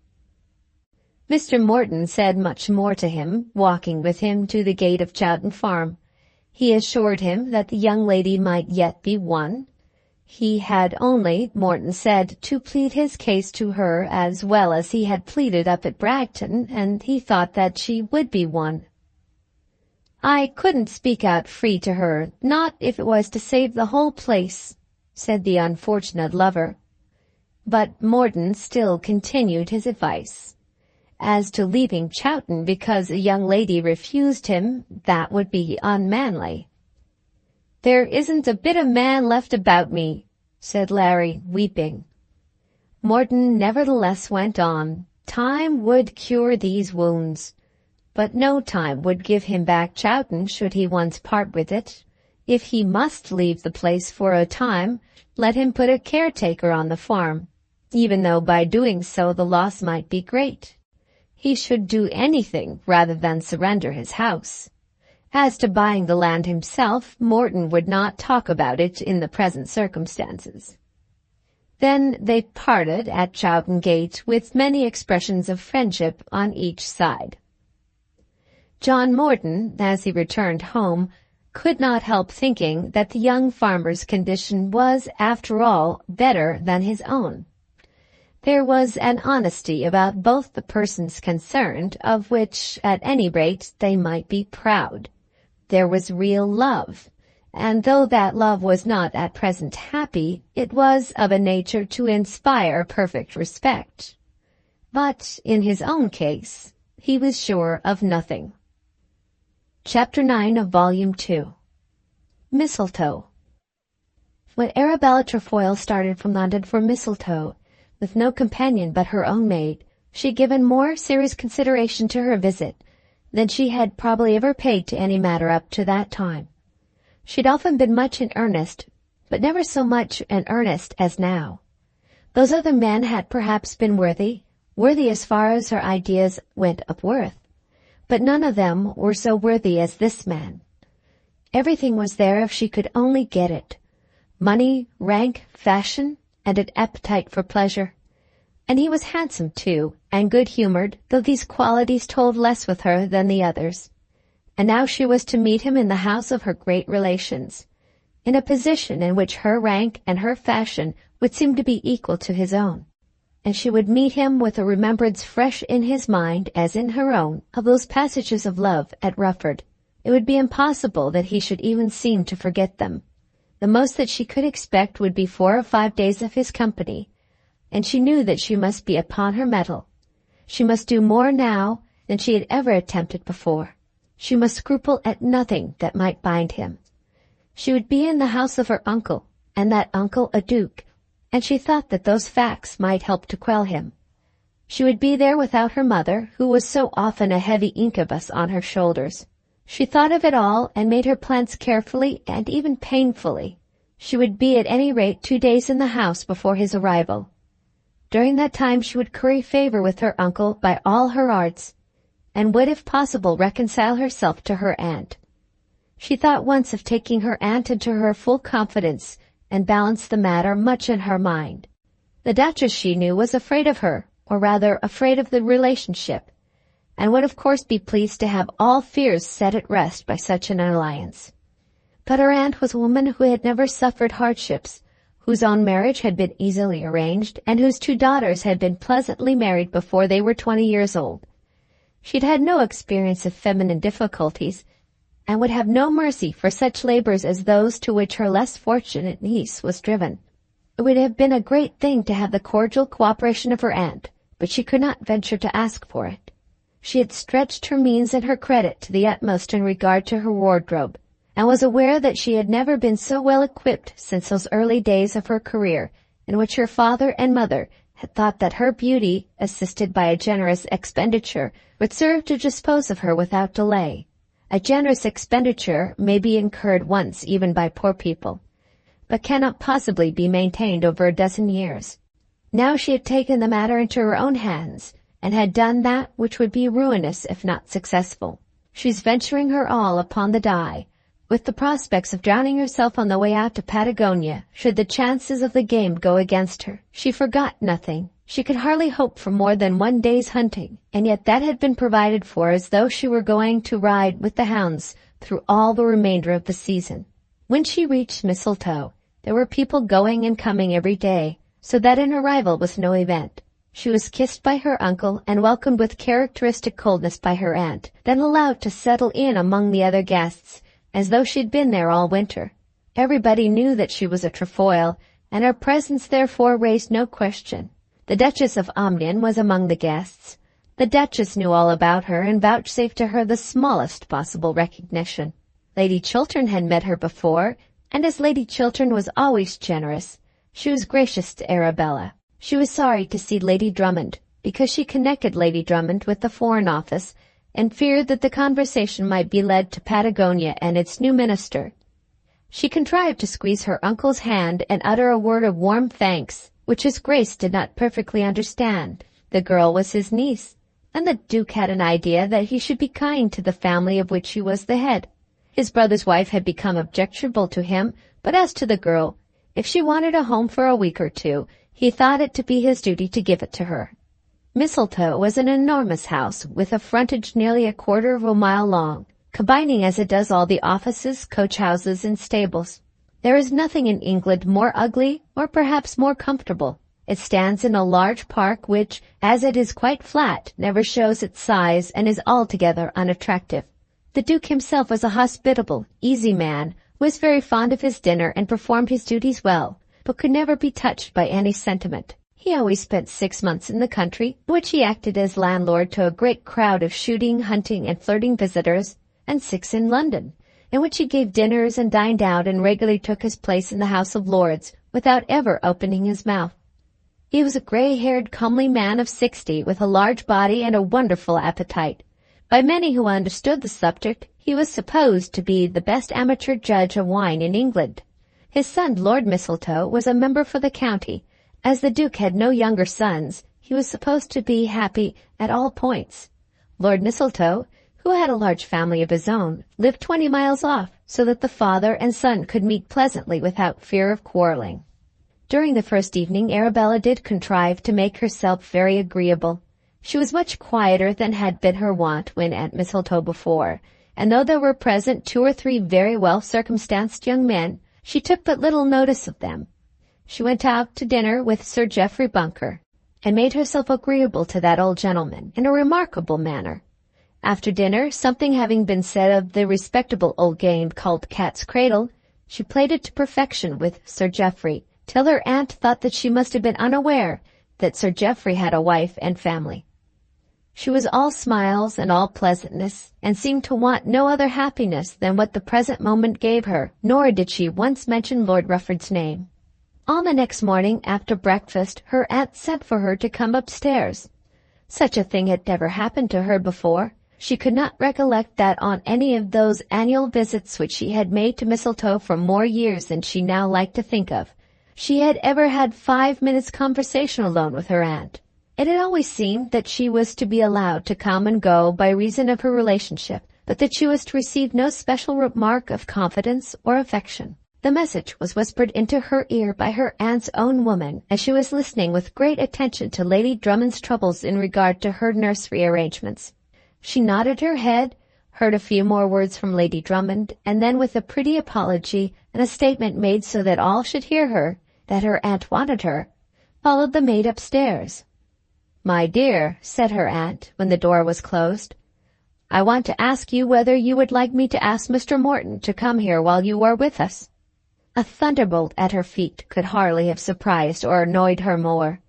Mr. Morton said much more to him, walking with him to the gate of Chowton Farm. He assured him that the young lady might yet be won. He had only, Morton said, to plead his case to her as well as he had pleaded up at Bragton, and he thought that she would be won. "I couldn't speak out free to her, not if it was to save the whole place," said the unfortunate lover. But Morton still continued his advice. As to leaving Chowton because a young lady refused him, that would be unmanly. "There isn't a bit of man left about me," said Larry, weeping. Morton nevertheless went on. Time would cure these wounds, but no time would give him back Chowton should he once part with it. If he must leave the place for a time, let him put a caretaker on the farm, even though by doing so the loss might be great. He should do anything rather than surrender his house. As to buying the land himself, Morton would not talk about it in the present circumstances. Then they parted at Chowton Gate with many expressions of friendship on each side. John Morton, as he returned home, could not help thinking that the young farmer's condition was, after all, better than his own. There was an honesty about both the persons concerned, of which, at any rate, they might be proud. There was real love, and though that love was not at present happy, it was of a nature to inspire perfect respect. But in his own case, he was sure of nothing. Chapter 9 of Volume 2. Mistletoe. When Arabella Trefoil started from London for Mistletoe, with no companion but her own maid, she had given more serious consideration to her visit than she had probably ever paid to any matter up to that time. She had often been much in earnest, but never so much in earnest as now. Those other men had perhaps been worthy as far as her ideas went of worth, but none of them were so worthy as this man. Everything was there if she could only get it: money, rank, fashion, and an appetite for pleasure. And he was handsome, too, and good-humored, though these qualities told less with her than the others. And now she was to meet him in the house of her great relations, in a position in which her rank and her fashion would seem to be equal to his own. And she would meet him with a remembrance fresh in his mind, as in her own, of those passages of love at Rufford. It would be impossible that he should even seem to forget them. The most that she could expect would be 4 or 5 days of his company, and she knew that she must be upon her mettle. She must do more now than she had ever attempted before. She must scruple at nothing that might bind him. She would be in the house of her uncle, and that uncle a duke, and she thought that those facts might help to quell him. She would be there without her mother, who was so often a heavy incubus on her shoulders. She thought of it all and made her plans carefully and even painfully. She would be at any rate 2 days in the house before his arrival. During that time she would curry favor with her uncle by all her arts, and would, if possible, reconcile herself to her aunt. She thought once of taking her aunt into her full confidence and balanced the matter much in her mind. The Duchess, she knew, was afraid of her, or rather afraid of the relationship, and would of course be pleased to have all fears set at rest by such an alliance. But her aunt was a woman who had never suffered hardships, whose own marriage had been easily arranged, and whose 2 daughters had been pleasantly married before they were 20 years old. She had had no experience of feminine difficulties, and would have no mercy for such labors as those to which her less fortunate niece was driven. It would have been a great thing to have the cordial cooperation of her aunt, but she could not venture to ask for it. She had stretched her means and her credit to the utmost in regard to her wardrobe, and was aware that she had never been so well equipped since those early days of her career, in which her father and mother had thought that her beauty, assisted by a generous expenditure, would serve to dispose of her without delay. A generous expenditure may be incurred once even by poor people, but cannot possibly be maintained over a dozen years. Now she had taken the matter into her own hands, and had done that which would be ruinous if not successful. She was venturing her all upon the die, with the prospects of drowning herself on the way out to Patagonia, should the chances of the game go against her. She forgot nothing. She could hardly hope for more than 1 day's hunting, and yet that had been provided for as though she were going to ride with the hounds through all the remainder of the season. When she reached Mistletoe, there were people going and coming every day, so that an arrival was no event. She was kissed by her uncle and welcomed with characteristic coldness by her aunt, then allowed to settle in among the other guests, as though she'd been there all winter. Everybody knew that she was a Trefoil, and her presence therefore raised no question. The Duchess of Omnium was among the guests. The Duchess knew all about her and vouchsafed to her the smallest possible recognition. Lady Chiltern had met her before, and as Lady Chiltern was always generous, she was gracious to Arabella. She was sorry to see Lady Drummond, because she connected Lady Drummond with the Foreign Office, and feared that the conversation might be led to Patagonia and its new minister. She contrived to squeeze her uncle's hand and utter a word of warm thanks, which his Grace did not perfectly understand. The girl was his niece, and the Duke had an idea that he should be kind to the family of which he was the head. His brother's wife had become objectionable to him, but as to the girl, if she wanted a home for a week or 2, He thought it to be his duty to give it to her. Mistletoe was an enormous house with a frontage nearly a quarter of a mile long, combining as it does all the offices, coach-houses, and stables. There is nothing in England more ugly or perhaps more comfortable. It stands in a large park which, as it is quite flat, never shows its size and is altogether unattractive. The Duke himself was a hospitable, easy man, who was very fond of his dinner and performed his duties well, but could never be touched by any sentiment. He always spent 6 months in the country, in which he acted as landlord to a great crowd of shooting, hunting, and flirting visitors, and 6 in London, in which he gave dinners and dined out and regularly took his place in the House of Lords without ever opening his mouth. He was a grey-haired, comely man of 60, with a large body and a wonderful appetite. By many who understood the subject, he was supposed to be the best amateur judge of wine in England. His son, Lord Mistletoe, was a member for the county. As the Duke had no younger sons, he was supposed to be happy at all points. Lord Mistletoe, who had a large family of his own, lived 20 miles off, so that the father and son could meet pleasantly without fear of quarrelling. During the first evening, Arabella did contrive to make herself very agreeable. She was much quieter than had been her wont when at Mistletoe before, and though there were present 2 or 3 very well-circumstanced young men, she took but little notice of them. She went out to dinner with Sir Geoffrey Bunker, and made herself agreeable to that old gentleman in a remarkable manner. After dinner, something having been said of the respectable old game called Cat's Cradle, she played it to perfection with Sir Geoffrey, till her aunt thought that she must have been unaware that Sir Geoffrey had a wife and family. She was all smiles and all pleasantness, and seemed to want no other happiness than what the present moment gave her, nor did she once mention Lord Rufford's name. On the next morning, after breakfast, her aunt sent for her to come upstairs. Such a thing had never happened to her before. She could not recollect that on any of those annual visits which she had made to Mistletoe for more years than she now liked to think of, she had ever had 5 minutes' conversation alone with her aunt. It had always seemed that she was to be allowed to come and go by reason of her relationship, but that she was to receive no special remark of confidence or affection. The message was whispered into her ear by her aunt's own woman, as she was listening with great attention to Lady Drummond's troubles in regard to her nursery arrangements. She nodded her head, heard a few more words from Lady Drummond, and then with a pretty apology and a statement made so that all should hear her, that her aunt wanted her, followed the maid upstairs. "My dear," said her aunt, when the door was closed, "I want to ask you whether you would like me to ask Mr. Morton to come here while you are with us." A thunderbolt at her feet could hardly have surprised or annoyed her more.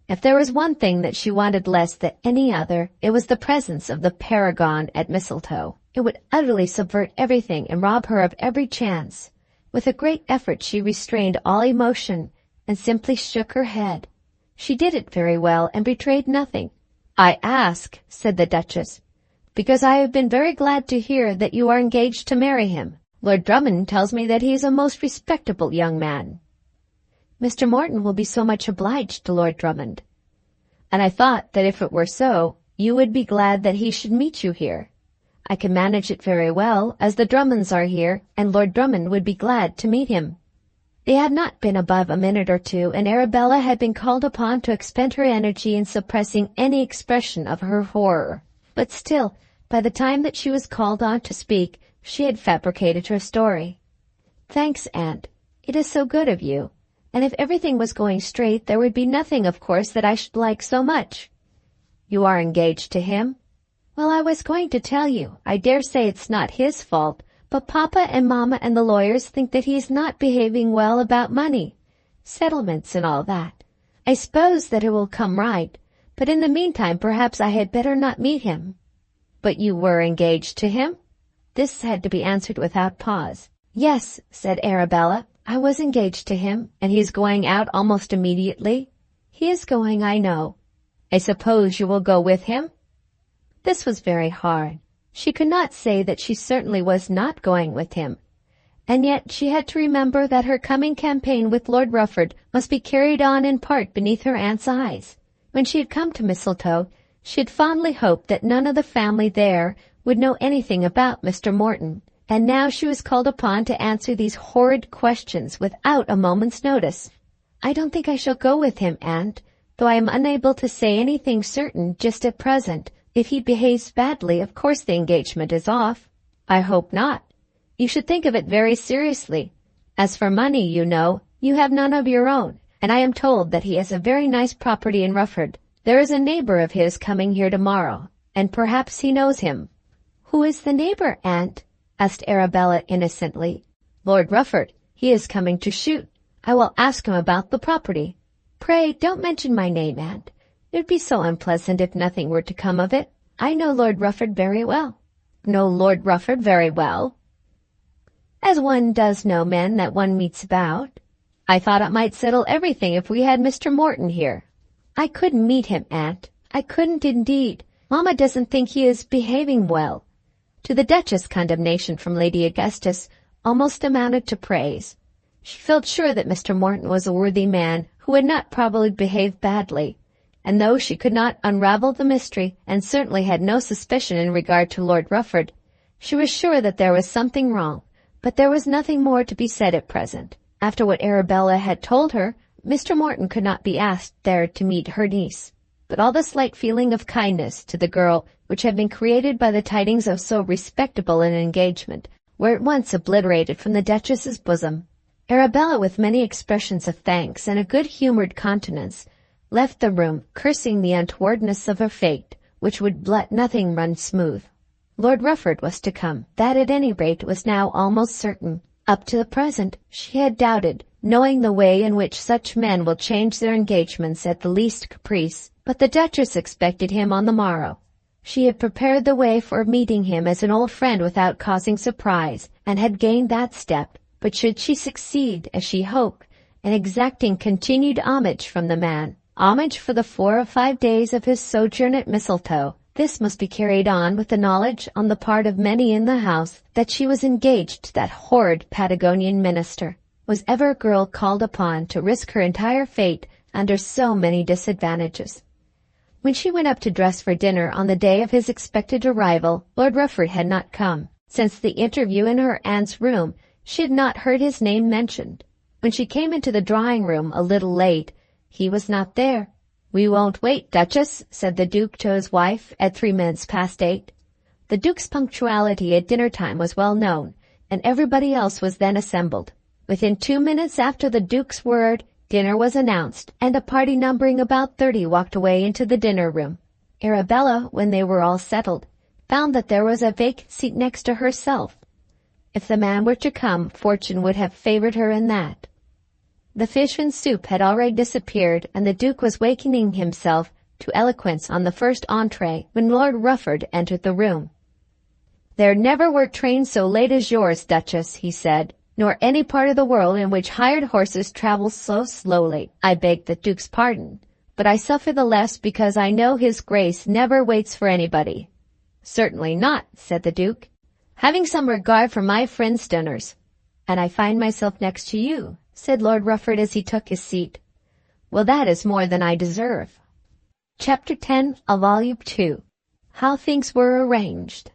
If there was one thing that she wanted less than any other, it was the presence of the paragon at Mistletoe. It would utterly subvert everything and rob her of every chance. With a great effort she restrained all emotion and simply shook her head. She did it very well and betrayed nothing. "I ask," said the Duchess, "because I have been very glad to hear that you are engaged to marry him. Lord Drummond tells me that he is a most respectable young man." "Mr. Morton will be so much obliged to Lord Drummond." "And I thought that if it were so, you would be glad that he should meet you here. I can manage it very well, as the Drummonds are here, and Lord Drummond would be glad to meet him." They had not been above a minute or two, and Arabella had been called upon to expend her energy in suppressing any expression of her horror. But still, by the time that she was called on to speak, she had fabricated her story. "Thanks, aunt. It is so good of you. And if everything was going straight, there would be nothing, of course, that I should like so much." "You are engaged to him?" "Well, I was going to tell you. I dare say it's not his fault, but Papa and Mamma and the lawyers think that he is not behaving well about money, settlements and all that. I suppose that it will come right, but in the meantime perhaps I had better not meet him." "But you were engaged to him?" This had to be answered without pause. "Yes," said Arabella, "I was engaged to him, and he is going out almost immediately." "He is going, I know." "I suppose you will go with him?" This was very hard. She could not say that she certainly was not going with him, and yet she had to remember that her coming campaign with Lord Rufford must be carried on in part beneath her aunt's eyes. When she had come to Mistletoe, she had fondly hoped that none of the family there would know anything about Mr. Morton, and now she was called upon to answer these horrid questions without a moment's notice. I don't think I shall go with him, aunt, though I am unable to say anything certain just at present. If he behaves badly, of course the engagement is off. I hope not. You should think of it very seriously. As for money, you know, you have none of your own, and I am told that he has a very nice property in Rufford. There is a neighbor of his coming here tomorrow, and perhaps he knows him. Who is the neighbor, aunt? Asked Arabella innocently. Lord Rufford. He is coming to shoot. I will ask him about the property. Pray don't mention my name, aunt. It would be so unpleasant if nothing were to come of it. I know Lord Rufford very well. Know Lord Rufford very well? As one does know men that one meets about. I thought it might settle everything if we had Mr. Morton here. I couldn't meet him, aunt. I couldn't indeed. Mamma doesn't think he is behaving well. To the Duchess, condemnation from Lady Augustus almost amounted to praise. She felt sure that Mr. Morton was a worthy man who would not probably behave badly, and though she could not unravel the mystery, and certainly had no suspicion in regard to Lord Rufford, she was sure that there was something wrong. But there was nothing more to be said at present. After what Arabella had told her, Mr. Morton could not be asked there to meet her niece. But all the slight feeling of kindness to the girl which had been created by the tidings of so respectable an engagement were at once obliterated from the Duchess's bosom. Arabella, with many expressions of thanks and a good-humoured countenance, left the room, cursing the untowardness of her fate, which would let nothing run smooth. Lord Rufford was to come. That, at any rate, was now almost certain. Up to the present, she had doubted, knowing the way in which such men will change their engagements at the least caprice. But the Duchess expected him on the morrow. She had prepared the way for meeting him as an old friend without causing surprise, and had gained that step. But should she succeed, as she hoped, in exacting continued homage from the man, homage for the 4 or 5 days of his sojourn at Mistletoe, this must be carried on with the knowledge on the part of many in the house that she was engaged to that horrid Patagonian minister. Was ever a girl called upon to risk her entire fate under so many disadvantages? When she went up to dress for dinner on the day of his expected arrival, Lord Rufford had not come. Since the interview in her aunt's room, she had not heard his name mentioned. When she came into the drawing-room a little late, he was not there. "We won't wait, Duchess," said the Duke to his wife at 8:03. The Duke's punctuality at dinner-time was well known, and everybody else was then assembled. Within 2 minutes after the Duke's word, dinner was announced, and a party numbering about 30 walked away into the dinner-room. Arabella, when they were all settled, found that there was a vacant seat next to herself. If the man were to come, fortune would have favored her in that. The fish and soup had already disappeared, and the Duke was wakening himself to eloquence on the first entree when Lord Rufford entered the room. "There never were trains so late as yours, Duchess," he said, "nor any part of the world in which hired horses travel so slowly. I beg the Duke's pardon, but I suffer the less because I know his Grace never waits for anybody." "Certainly not," said the Duke, "having some regard for my friend's dinners." "And I find myself next to you," said Lord Rufford as he took his seat. "Well, that is more than I deserve." Chapter 10 of Volume 2. How Things Were Arranged.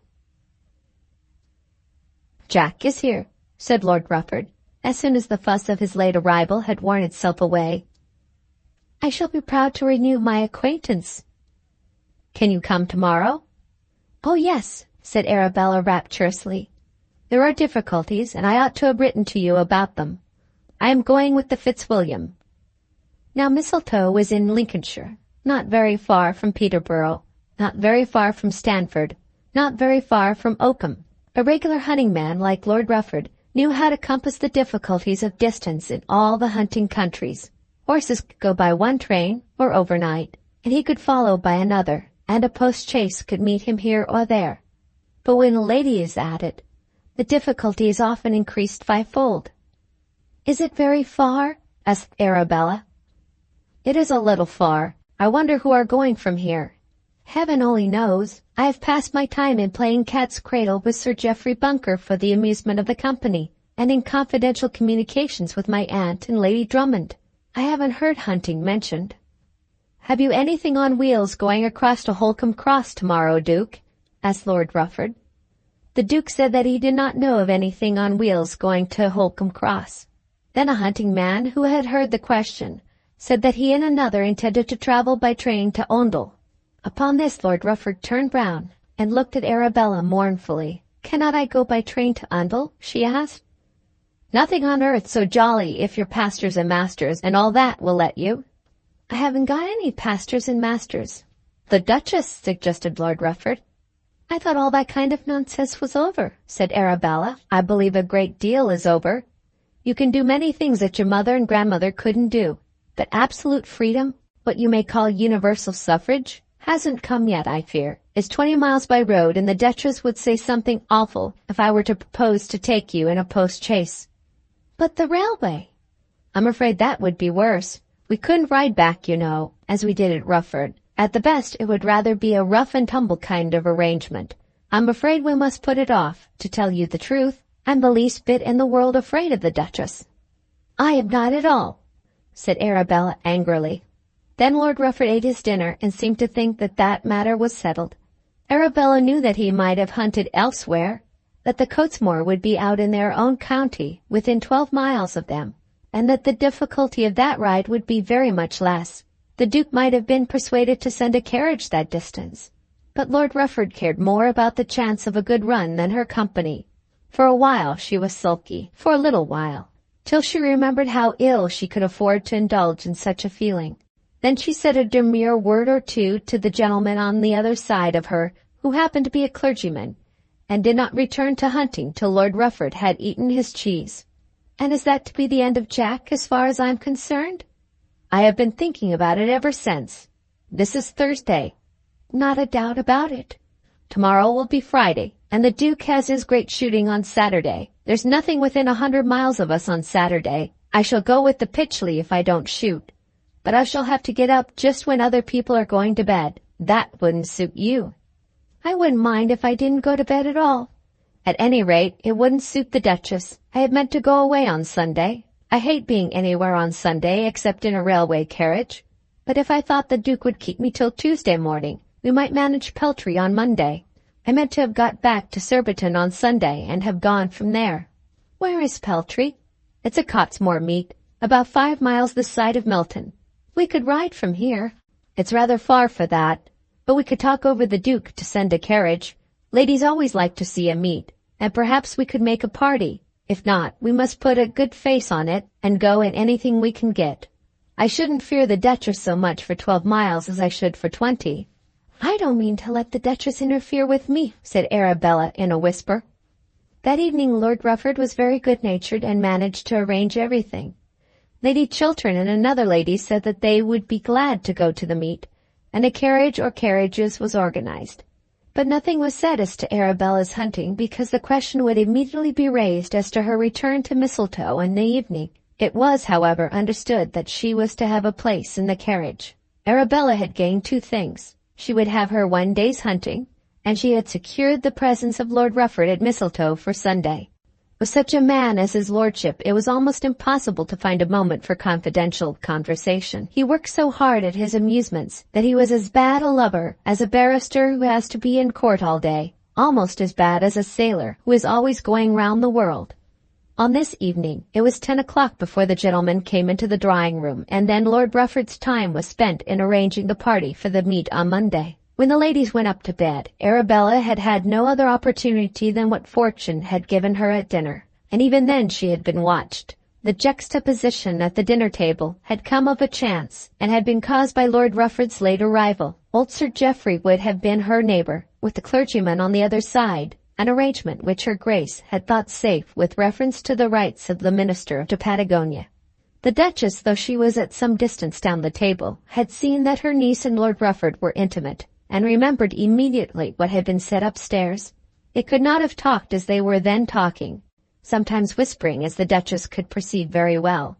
"Jack is here," said Lord Rufford, as soon as the fuss of his late arrival had worn itself away. "I shall be proud to renew my acquaintance." "Can you come tomorrow?" "Oh, yes," said Arabella rapturously. "There are difficulties, and I ought to have written to you about them. I am going with the Fitzwilliam." Now Mistletoe was in Lincolnshire, not very far from Peterborough, not very far from Stanford, not very far from Oakham. A regular hunting man like Lord Rufford knew how to compass the difficulties of distance in all the hunting countries. Horses could go by one train or overnight, and he could follow by another, and a post-chaise could meet him here or there. But when a lady is at it, the difficulty is often increased fivefold. "Is it very far?" asked Arabella. "It is a little far. I wonder who are going from here." "Heaven only knows. I have passed my time in playing cat's cradle with Sir Geoffrey Bunker for the amusement of the company, and in confidential communications with my aunt and Lady Drummond. I haven't heard hunting mentioned." "Have you anything on wheels going across to Holcombe Cross tomorrow, Duke?" asked Lord Rufford. The Duke said that he did not know of anything on wheels going to Holcombe Cross. Then a hunting man who had heard the question said that he and another intended to travel by train to Oundle. Upon this Lord Rufford turned round and looked at Arabella mournfully. "Cannot I go by train to Oundle?" she asked. "Nothing on earth so jolly if your pastors and masters and all that will let you." "I haven't got any pastors and masters." "The Duchess," suggested Lord Rufford. "I thought all that kind of nonsense was over," said Arabella. "I believe a great deal is over. You can do many things that your mother and grandmother couldn't do. But absolute freedom, what you may call universal suffrage, hasn't come yet, I fear. It's 20 miles by road, and the Duchess would say something awful if I were to propose to take you in a post-chaise." "But the railway?" "I'm afraid that would be worse. We couldn't ride back, you know, as we did at Rufford. At the best, it would rather be a rough-and-tumble kind of arrangement. I'm afraid we must put it off. To tell you the truth, I'm the least bit in the world afraid of the Duchess." "I am not at all," said Arabella angrily. Then Lord Rufford ate his dinner and seemed to think that that matter was settled. Arabella knew that he might have hunted elsewhere, that the Cottesmore would be out in their own county, within 12 miles of them, and that the difficulty of that ride would be very much less. The Duke might have been persuaded to send a carriage that distance. But Lord Rufford cared more about the chance of a good run than her company. For a while she was sulky, for a little while, till she remembered how ill she could afford to indulge in such a feeling. Then she said a demure word or two to the gentleman on the other side of her, who happened to be a clergyman, and did not return to hunting till Lord Rufford had eaten his cheese. "And is that to be the end of Jack, as far as I'm concerned?" "I have been thinking about it ever since. This is Thursday." "Not a doubt about it." "Tomorrow will be Friday, and the Duke has his great shooting on Saturday. There's nothing within 100 miles of us on Saturday. I shall go with the Pytchley if I don't shoot. But I shall have to get up just when other people are going to bed. That wouldn't suit you." "I wouldn't mind if I didn't go to bed at all." "At any rate, it wouldn't suit the Duchess. I had meant to go away on Sunday. I hate being anywhere on Sunday except in a railway carriage. But if I thought the Duke would keep me till Tuesday morning, we might manage Peltry on Monday. I meant to have got back to Surbiton on Sunday and have gone from there." "Where is Peltry?" "It's a Cottesmore meet, about 5 miles this side of Milton." "We could ride from here." "It's rather far for that, but we could talk over the Duke to send a carriage. Ladies always like to see a meet, and perhaps we could make a party. If not, we must put a good face on it and go in anything we can get. I shouldn't fear the Duchess so much for 12 miles as I should for 20. "I don't mean to let the Duchess interfere with me," said Arabella in a whisper. That evening Lord Rufford was very good-natured and managed to arrange everything. Lady Chiltern and another lady said that they would be glad to go to the meet, and a carriage or carriages was organized. But nothing was said as to Arabella's hunting, because the question would immediately be raised as to her return to Mistletoe in the evening. It was, however, understood that she was to have a place in the carriage. Arabella had gained 2 things. She would have her 1 day's hunting, and she had secured the presence of Lord Rufford at Mistletoe for Sunday. With such a man as his lordship, it was almost impossible to find a moment for confidential conversation. He worked so hard at his amusements that he was as bad a lover as a barrister who has to be in court all day, almost as bad as a sailor who is always going round the world. On this evening it was 10 o'clock before the gentlemen came into the drawing-room, and then Lord Rufford's time was spent in arranging the party for the meet on Monday. When the ladies went up to bed, Arabella had had no other opportunity than what fortune had given her at dinner, and even then she had been watched. The juxtaposition at the dinner-table had come of a chance, and had been caused by Lord Rufford's late arrival. Old Sir Geoffrey would have been her neighbour, with the clergyman on the other side, an arrangement which her Grace had thought safe with reference to the rights of the minister to Patagonia. The Duchess, though she was at some distance down the table, had seen that her niece and Lord Rufford were intimate, and remembered immediately what had been said upstairs. It could not have talked as they were then talking, sometimes whispering as the Duchess could perceive very well,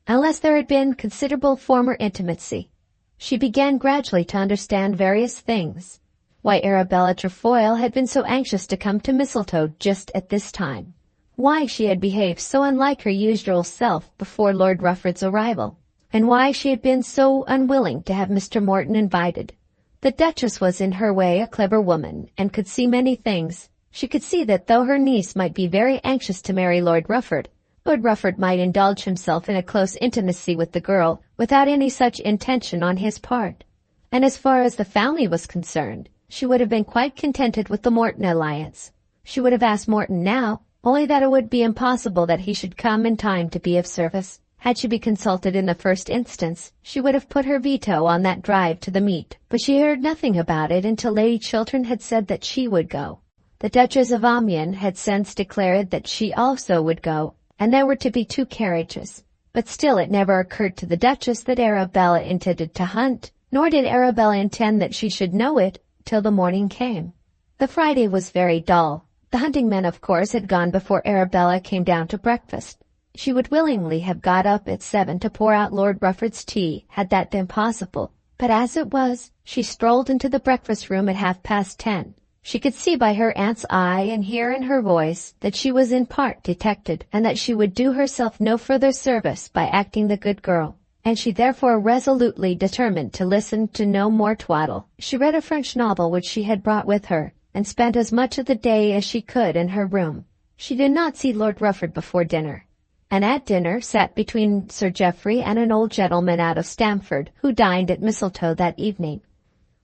unless there had been considerable former intimacy. She began gradually to understand various things. Why Arabella Trefoil had been so anxious to come to Mistletoe just at this time. Why she had behaved so unlike her usual self before Lord Rufford's arrival, and why she had been so unwilling to have Mr. Morton invited. The Duchess was in her way a clever woman, and could see many things. She could see that though her niece might be very anxious to marry Lord Rufford, Lord Rufford might indulge himself in a close intimacy with the girl without any such intention on his part. And as far as the family was concerned, she would have been quite contented with the Morton alliance. She would have asked Morton now, only that it would be impossible that he should come in time to be of service. Had she been consulted in the first instance, she would have put her veto on that drive to the meet, but she heard nothing about it until Lady Chiltern had said that she would go. The Duchess of Omnium had since declared that she also would go, and there were to be 2 carriages. But still it never occurred to the Duchess that Arabella intended to hunt, nor did Arabella intend that she should know it till the morning came. The Friday was very dull. The hunting men, of course, had gone before Arabella came down to breakfast. She would willingly have got up at 7 to pour out Lord Rufford's tea, had that been possible. But as it was, she strolled into the breakfast-room at 10:30. She could see by her aunt's eye and hear in her voice that she was in part detected, and that she would do herself no further service by acting the good girl, and she therefore resolutely determined to listen to no more twaddle. She read a French novel which she had brought with her, and spent as much of the day as she could in her room. She did not see Lord Rufford before dinner, and at dinner sat between Sir Geoffrey and an old gentleman out of Stamford, who dined at Mistletoe that evening.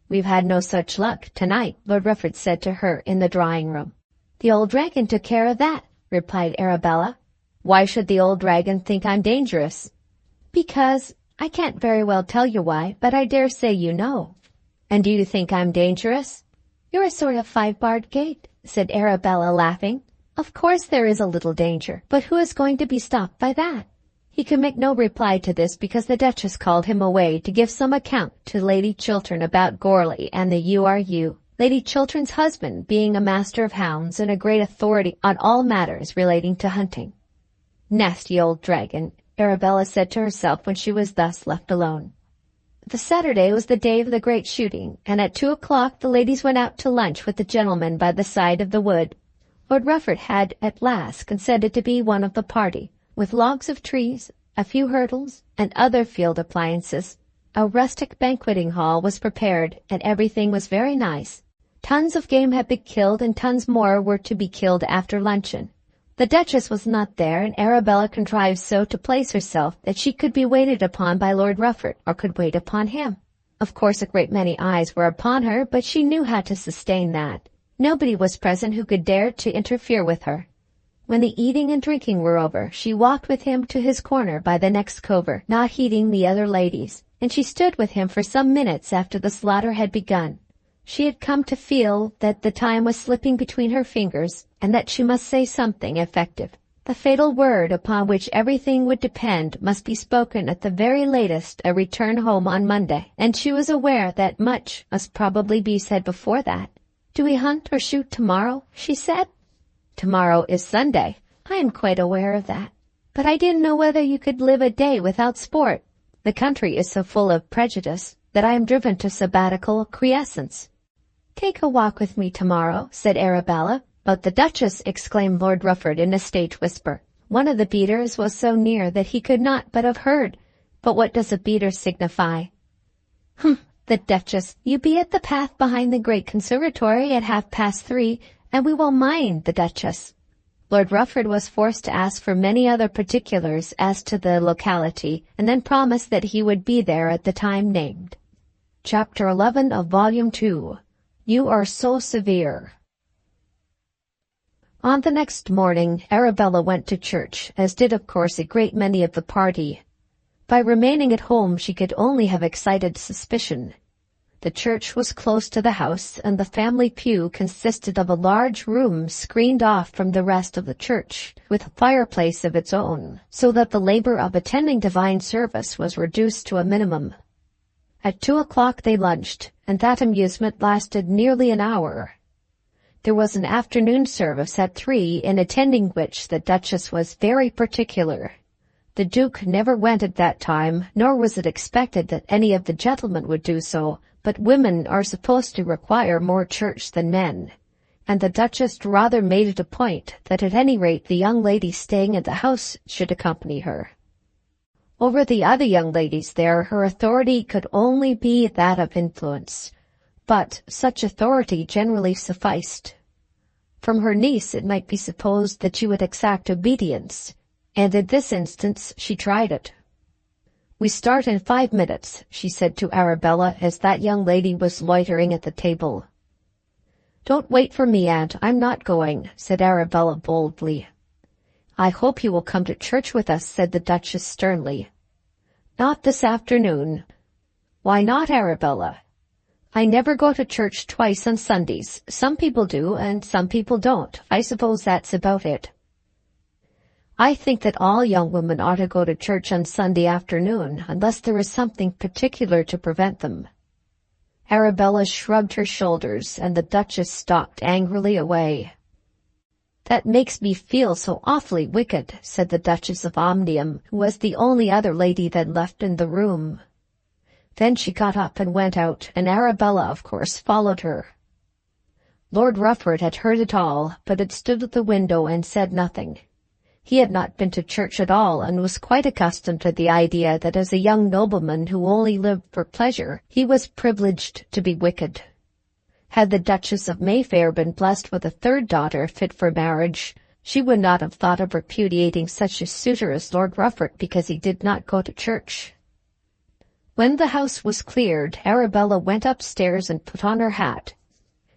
"We've had no such luck tonight," Lord Rufford said to her in the drawing-room. "The old dragon took care of that," replied Arabella. "Why should the old dragon think I'm dangerous?" "Because I can't very well tell you why, but I dare say you know." "And do you think I'm dangerous?" "You're a sort of 5-barred gate," said Arabella, laughing. "Of course there is a little danger, but who is going to be stopped by that?" He could make no reply to this because the Duchess called him away to give some account to Lady Chiltern about Goarly and the URU, Lady Chiltern's husband being a master of hounds and a great authority on all matters relating to hunting. "Nasty old dragon," Arabella said to herself when she was thus left alone. The Saturday was the day of the great shooting, and at 2 o'clock the ladies went out to lunch with the gentlemen by the side of the wood. Lord Rufford had at last consented to be one of the party. With logs of trees, a few hurdles, and other field appliances, a rustic banqueting hall was prepared, and everything was very nice. Tons of game had been killed, and tons more were to be killed after luncheon. The Duchess was not there, and Arabella contrived so to place herself that she could be waited upon by Lord Rufford, or could wait upon him. Of course a great many eyes were upon her, but she knew how to sustain that. Nobody was present who could dare to interfere with her. When the eating and drinking were over, she walked with him to his corner by the next covert, not heeding the other ladies, and she stood with him for some minutes after the slaughter had begun. She had come to feel that the time was slipping between her fingers, and that she must say something effective. The fatal word upon which everything would depend must be spoken at the very latest a return home on Monday, and she was aware that much must probably be said before that. "Do we hunt or shoot tomorrow?" she said. "Tomorrow is Sunday." "I am quite aware of that. But I didn't know whether you could live a day without sport. The country is so full of prejudice that I am driven to sabbatical quiescence." "Take a walk with me tomorrow," said Arabella. "But the Duchess," exclaimed Lord Rufford in a stage whisper. One of the beaters was so near that he could not but have heard. But what does a beater signify? "Humph, the Duchess. You be at the path behind the great conservatory at 3:30, and we will mind the Duchess." Lord Rufford was forced to ask for many other particulars as to the locality, and then promised that he would be there at the time named. Chapter 11 of Volume 2. You Are So Severe. On the next morning, Arabella went to church, as did of course a great many of the party. By remaining at home she could only have excited suspicion. The church was close to the house, and the family pew consisted of a large room screened off from the rest of the church, with a fireplace of its own, so that the labor of attending divine service was reduced to a minimum. At 2 o'clock they lunched, and that amusement lasted nearly an hour. There was an afternoon service at 3, in attending which the Duchess was very particular. The Duke never went at that time, nor was it expected that any of the gentlemen would do so, but women are supposed to require more church than men, and the Duchess rather made it a point that at any rate the young ladies staying at the house should accompany her. Over the other young ladies there her authority could only be that of influence, but such authority generally sufficed. From her niece it might be supposed that she would exact obedience, And in this instance she tried it. "We start in 5 minutes," she said to Arabella as that young lady was loitering at the table. "Don't wait for me, Aunt, I'm not going," said Arabella boldly. "I hope you will come to church with us," said the Duchess sternly. "Not this afternoon." "Why not, Arabella?" "I never go to church twice on Sundays. Some people do, and some people don't. I suppose that's about it." "I think that all young women ought to go to church on Sunday afternoon, unless there is something particular to prevent them." Arabella shrugged her shoulders, and the Duchess stalked angrily away. "That makes me feel so awfully wicked," said the Duchess of Omnium, who was the only other lady then left in the room. Then she got up and went out, and Arabella, of course, followed her. Lord Rufford had heard it all, but had stood at the window and said nothing. He had not been to church at all, and was quite accustomed to the idea that as a young nobleman who only lived for pleasure, he was privileged to be wicked. Had the Duchess of Mayfair been blessed with a third daughter fit for marriage, she would not have thought of repudiating such a suitor as Lord Rufford because he did not go to church. When the house was cleared, Arabella went upstairs and put on her hat.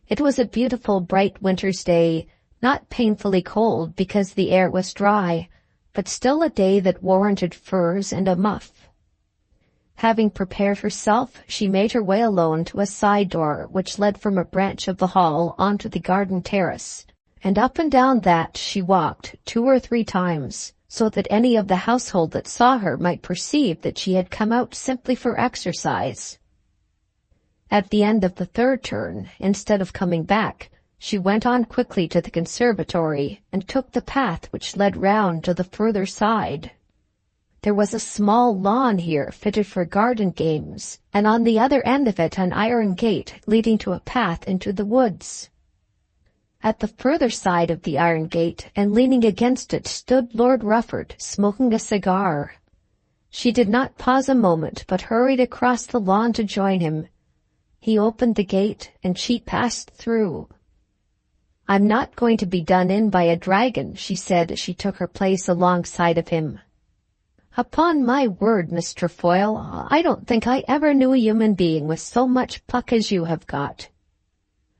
It was a beautiful bright winter's day, not painfully cold because the air was dry, but still a day that warranted furs and a muff. Having prepared herself, she made her way alone to a side door which led from a branch of the hall onto the garden terrace, and up and down that she walked 2 or 3 times, so that any of the household that saw her might perceive that she had come out simply for exercise. At the end of the 3rd turn, instead of coming back, she went on quickly to the conservatory and took the path which led round to the further side. There was a small lawn here fitted for garden games, and on the other end of it an iron gate leading to a path into the woods. At the further side of the iron gate, and leaning against it, stood Lord Rufford, smoking a cigar. She did not pause a moment, but hurried across the lawn to join him. He opened the gate, and she passed through. "I'm not going to be done in by a dragon," she said as she took her place alongside of him. "Upon my word, Miss Trefoil, I don't think I ever knew a human being with so much pluck as you have got."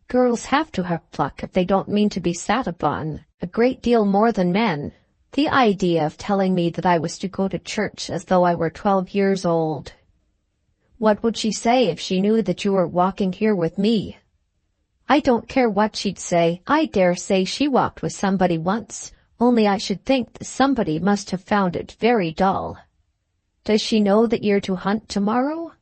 "Girls have to have pluck if they don't mean to be sat upon, a great deal more than men. The idea of telling me that I was to go to church as though I were 12 years old. What would she say if she knew that you were walking here with me?" "I don't care what she'd say. I dare say she walked with somebody once, only I should think that somebody must have found it very dull." "Does she know that you're to hunt tomorrow?"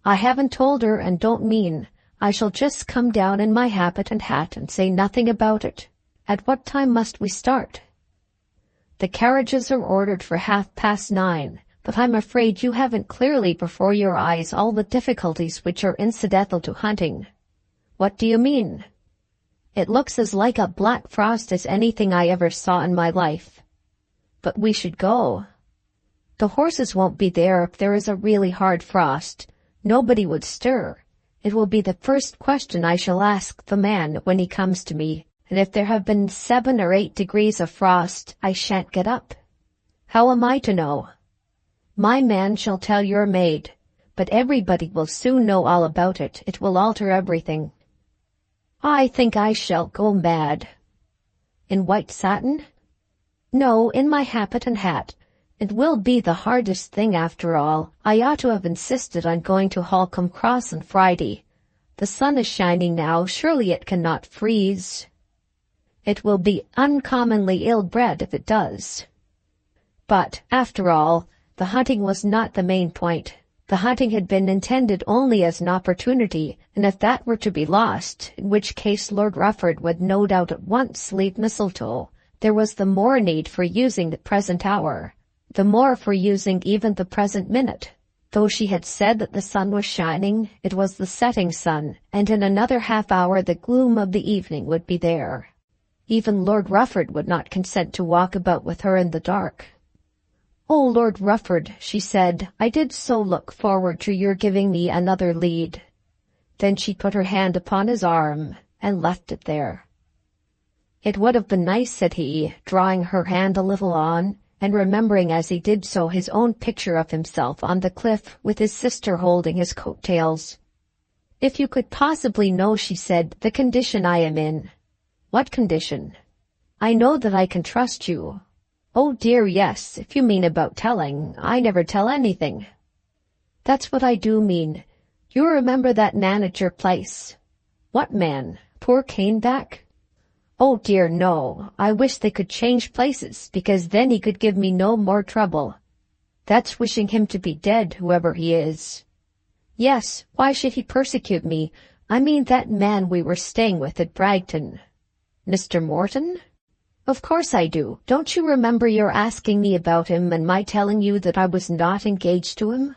"I haven't told her and don't mean. I shall just come down in my habit and hat and say nothing about it. At what time must we start?" "The carriages are ordered for 9:30, but I'm afraid you haven't clearly before your eyes all the difficulties which are incidental to hunting." "What do you mean?" "It looks as like a black frost as anything I ever saw in my life." "But we should go." "The horses won't be there if there is a really hard frost. Nobody would stir. It will be the first question I shall ask the man when he comes to me, and if there have been 7 or 8 degrees of frost, I shan't get up." "How am I to know?" "My man shall tell your maid, but everybody will soon know all about it. It will alter everything." "I think I shall go mad." "In white satin?" "No, in my habit and hat. It will be the hardest thing after all. I ought to have insisted on going to Holcombe Cross on Friday. The sun is shining now, surely it cannot freeze." "It will be uncommonly ill-bred if it does." But, after all, the hunting was not the main point. The hunting had been intended only as an opportunity, and if that were to be lost, in which case Lord Rufford would no doubt at once leave Mistletoe, there was the more need for using the present hour, the more for using even the present minute. Though she had said that the sun was shining, it was the setting sun, and in another half-hour the gloom of the evening would be there. Even Lord Rufford would not consent to walk about with her in the dark. "Oh, Lord Rufford," she said, "I did so look forward to your giving me another lead." Then she put her hand upon his arm and left it there. "It would have been nice," said he, drawing her hand a little on, and remembering as he did so his own picture of himself on the cliff with his sister holding his coat-tails. "If you could possibly know," she said, "the condition I am in." "What condition?" "I know that I can trust you." "Oh dear, yes, if you mean about telling, I never tell anything." "That's what I do mean. You remember that man at your place?" "What man? Poor Caneback?" "Oh dear, no. I wish they could change places, because then he could give me no more trouble." "That's wishing him to be dead, whoever he is." "Yes, why should he persecute me? I mean that man we were staying with at Bragton." "Mr. Morton?" "Of course I do. Don't you remember your asking me about him and my telling you that I was not engaged to him?"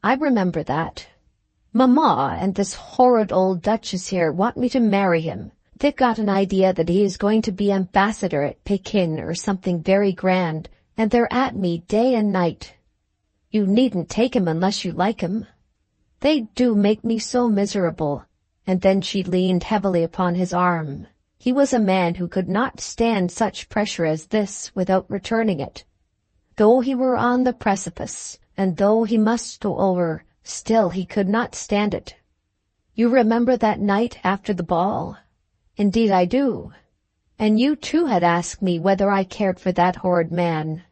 "I remember that." "Mamma and this horrid old Duchess here want me to marry him. They've got an idea that he is going to be ambassador at Pekin or something very grand, and they're at me day and night." "You needn't take him unless you like him." "They do make me so miserable." And then she leaned heavily upon his arm. He was a man who could not stand such pressure as this without returning it. Though he were on the precipice, and though he must go over, still he could not stand it. "You remember that night after the ball?" "Indeed I do." "And you too had asked me whether I cared for that horrid man."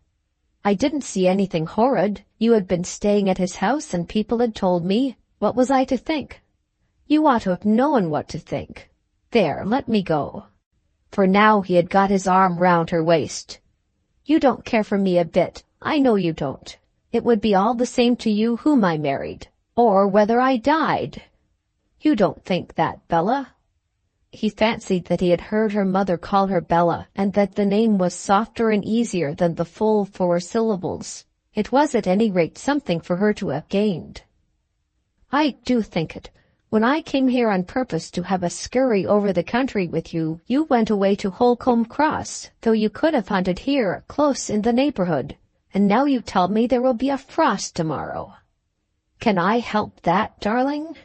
"I didn't see anything horrid. You had been staying at his house and people had told me. What was I to think?" "You ought to have known what to think. There, let me go." For now he had got his arm round her waist. "You don't care for me a bit. I know you don't. It would be all the same to you whom I married, or whether I died." "You don't think that, Bella?" He fancied that he had heard her mother call her Bella, and that the name was softer and easier than the full 4 syllables. It was at any rate something for her to have gained. "I do think it. When I came here on purpose to have a scurry over the country with you, you went away to Holcombe Cross, though you could have hunted here, close in the neighborhood. And now you tell me there will be a frost tomorrow." "Can I help that, darling?"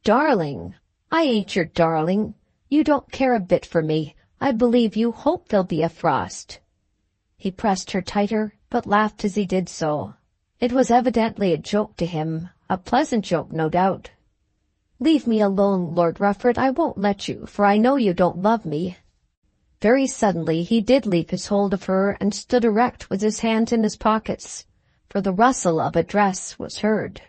"Darling? I ain't your darling. You don't care a bit for me. I believe you hope there'll be a frost." He pressed her tighter, but laughed as he did so. It was evidently a joke to him, a pleasant joke, no doubt. "Leave me alone, Lord Rufford. I won't let you, for I know you don't love me." Very suddenly he did leave his hold of her and stood erect with his hands in his pockets, for the rustle of a dress was heard.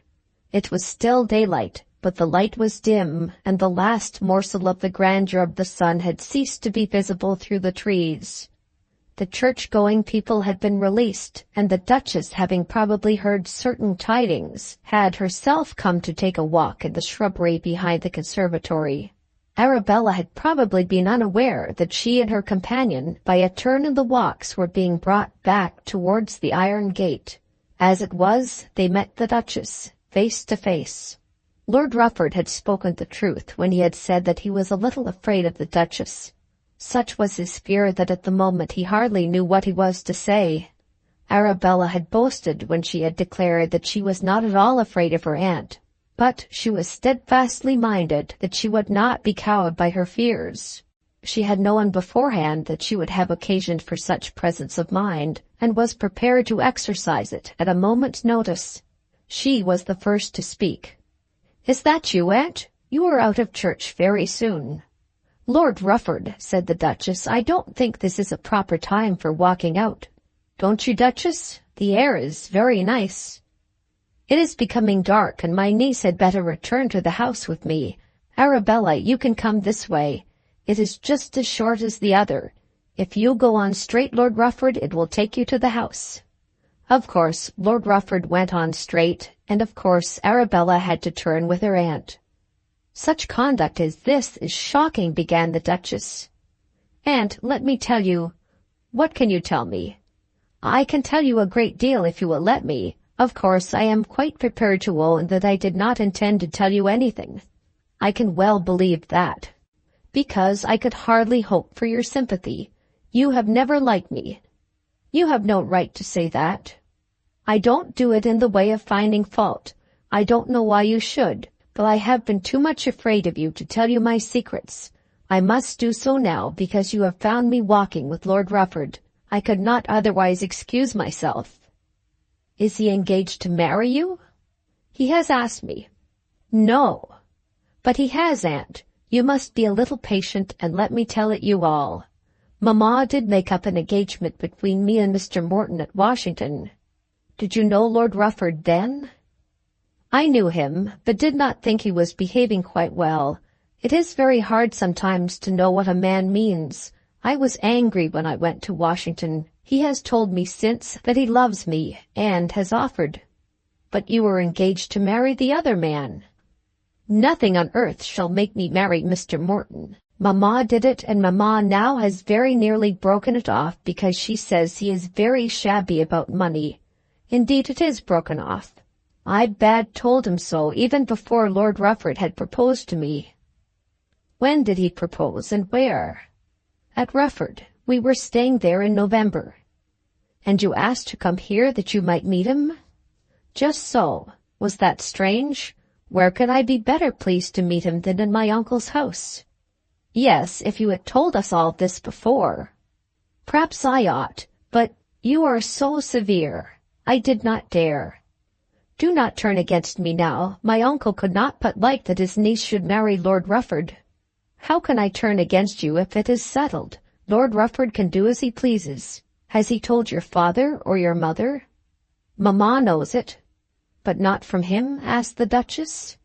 It was still daylight, but the light was dim, and the last morsel of the grandeur of the sun had ceased to be visible through the trees. The church-going people had been released, and the Duchess, having probably heard certain tidings, had herself come to take a walk in the shrubbery behind the conservatory. Arabella had probably been unaware that she and her companion, by a turn in the walks, were being brought back towards the iron gate. As it was, they met the Duchess, face to face. Lord Rufford had spoken the truth when he had said that he was a little afraid of the Duchess. Such was his fear that at the moment he hardly knew what he was to say. Arabella had boasted when she had declared that she was not at all afraid of her aunt, but she was steadfastly minded that she would not be cowed by her fears. She had known beforehand that she would have occasion for such presence of mind, and was prepared to exercise it at a moment's notice. She was the first to speak. "Is that you, Aunt? You are out of church very soon." "Lord Rufford," said the Duchess, "I don't think this is a proper time for walking out." "Don't you, Duchess? The air is very nice." "It is becoming dark, and my niece had better return to the house with me. Arabella, you can come this way. It is just as short as the other. If you go on straight, Lord Rufford, it will take you to the house." Of course, Lord Rufford went on straight, and of course Arabella had to turn with her aunt. "Such conduct as this is shocking," began the Duchess. "Aunt, let me tell you—" "What can you tell me?" "I can tell you a great deal if you will let me. Of course, I am quite prepared to own that I did not intend to tell you anything. I can well believe that, because I could hardly hope for your sympathy. You have never liked me." "You have no right to say that." "I don't do it in the way of finding fault. I don't know why you should, but I have been too much afraid of you to tell you my secrets. I must do so now because you have found me walking with Lord Rufford. I could not otherwise excuse myself. Is he engaged to marry you? He has asked me. No. But he has, aunt. You must be a little patient and let me tell it you all. Mamma did make up an engagement between me and Mr. Morton at Washington. Did you know Lord Rufford then? I knew him, but did not think he was behaving quite well. It is very hard sometimes to know what a man means. I was angry when I went to Washington. He has told me since that he loves me, and has offered. But you were engaged to marry the other man. Nothing on earth shall make me marry Mr. Morton. Mamma did it, and Mamma now has very nearly broken it off because she says he is very shabby about money. Indeed, it is broken off. I bad told him so even before Lord Rufford had proposed to me. When did he propose, and where? At Rufford. We were staying there in November. And you asked to come here that you might meet him? Just so. Was that strange? Where could I be better pleased to meet him than in my uncle's house? Yes, if you had told us all this before. Perhaps I ought, but you are so severe. I did not dare. Do not turn against me now. My uncle could not but like that his niece should marry Lord Rufford. How can I turn against you if it is settled? Lord Rufford can do as he pleases. Has he told your father or your mother? Mamma knows it. But not from him? Asked the Duchess.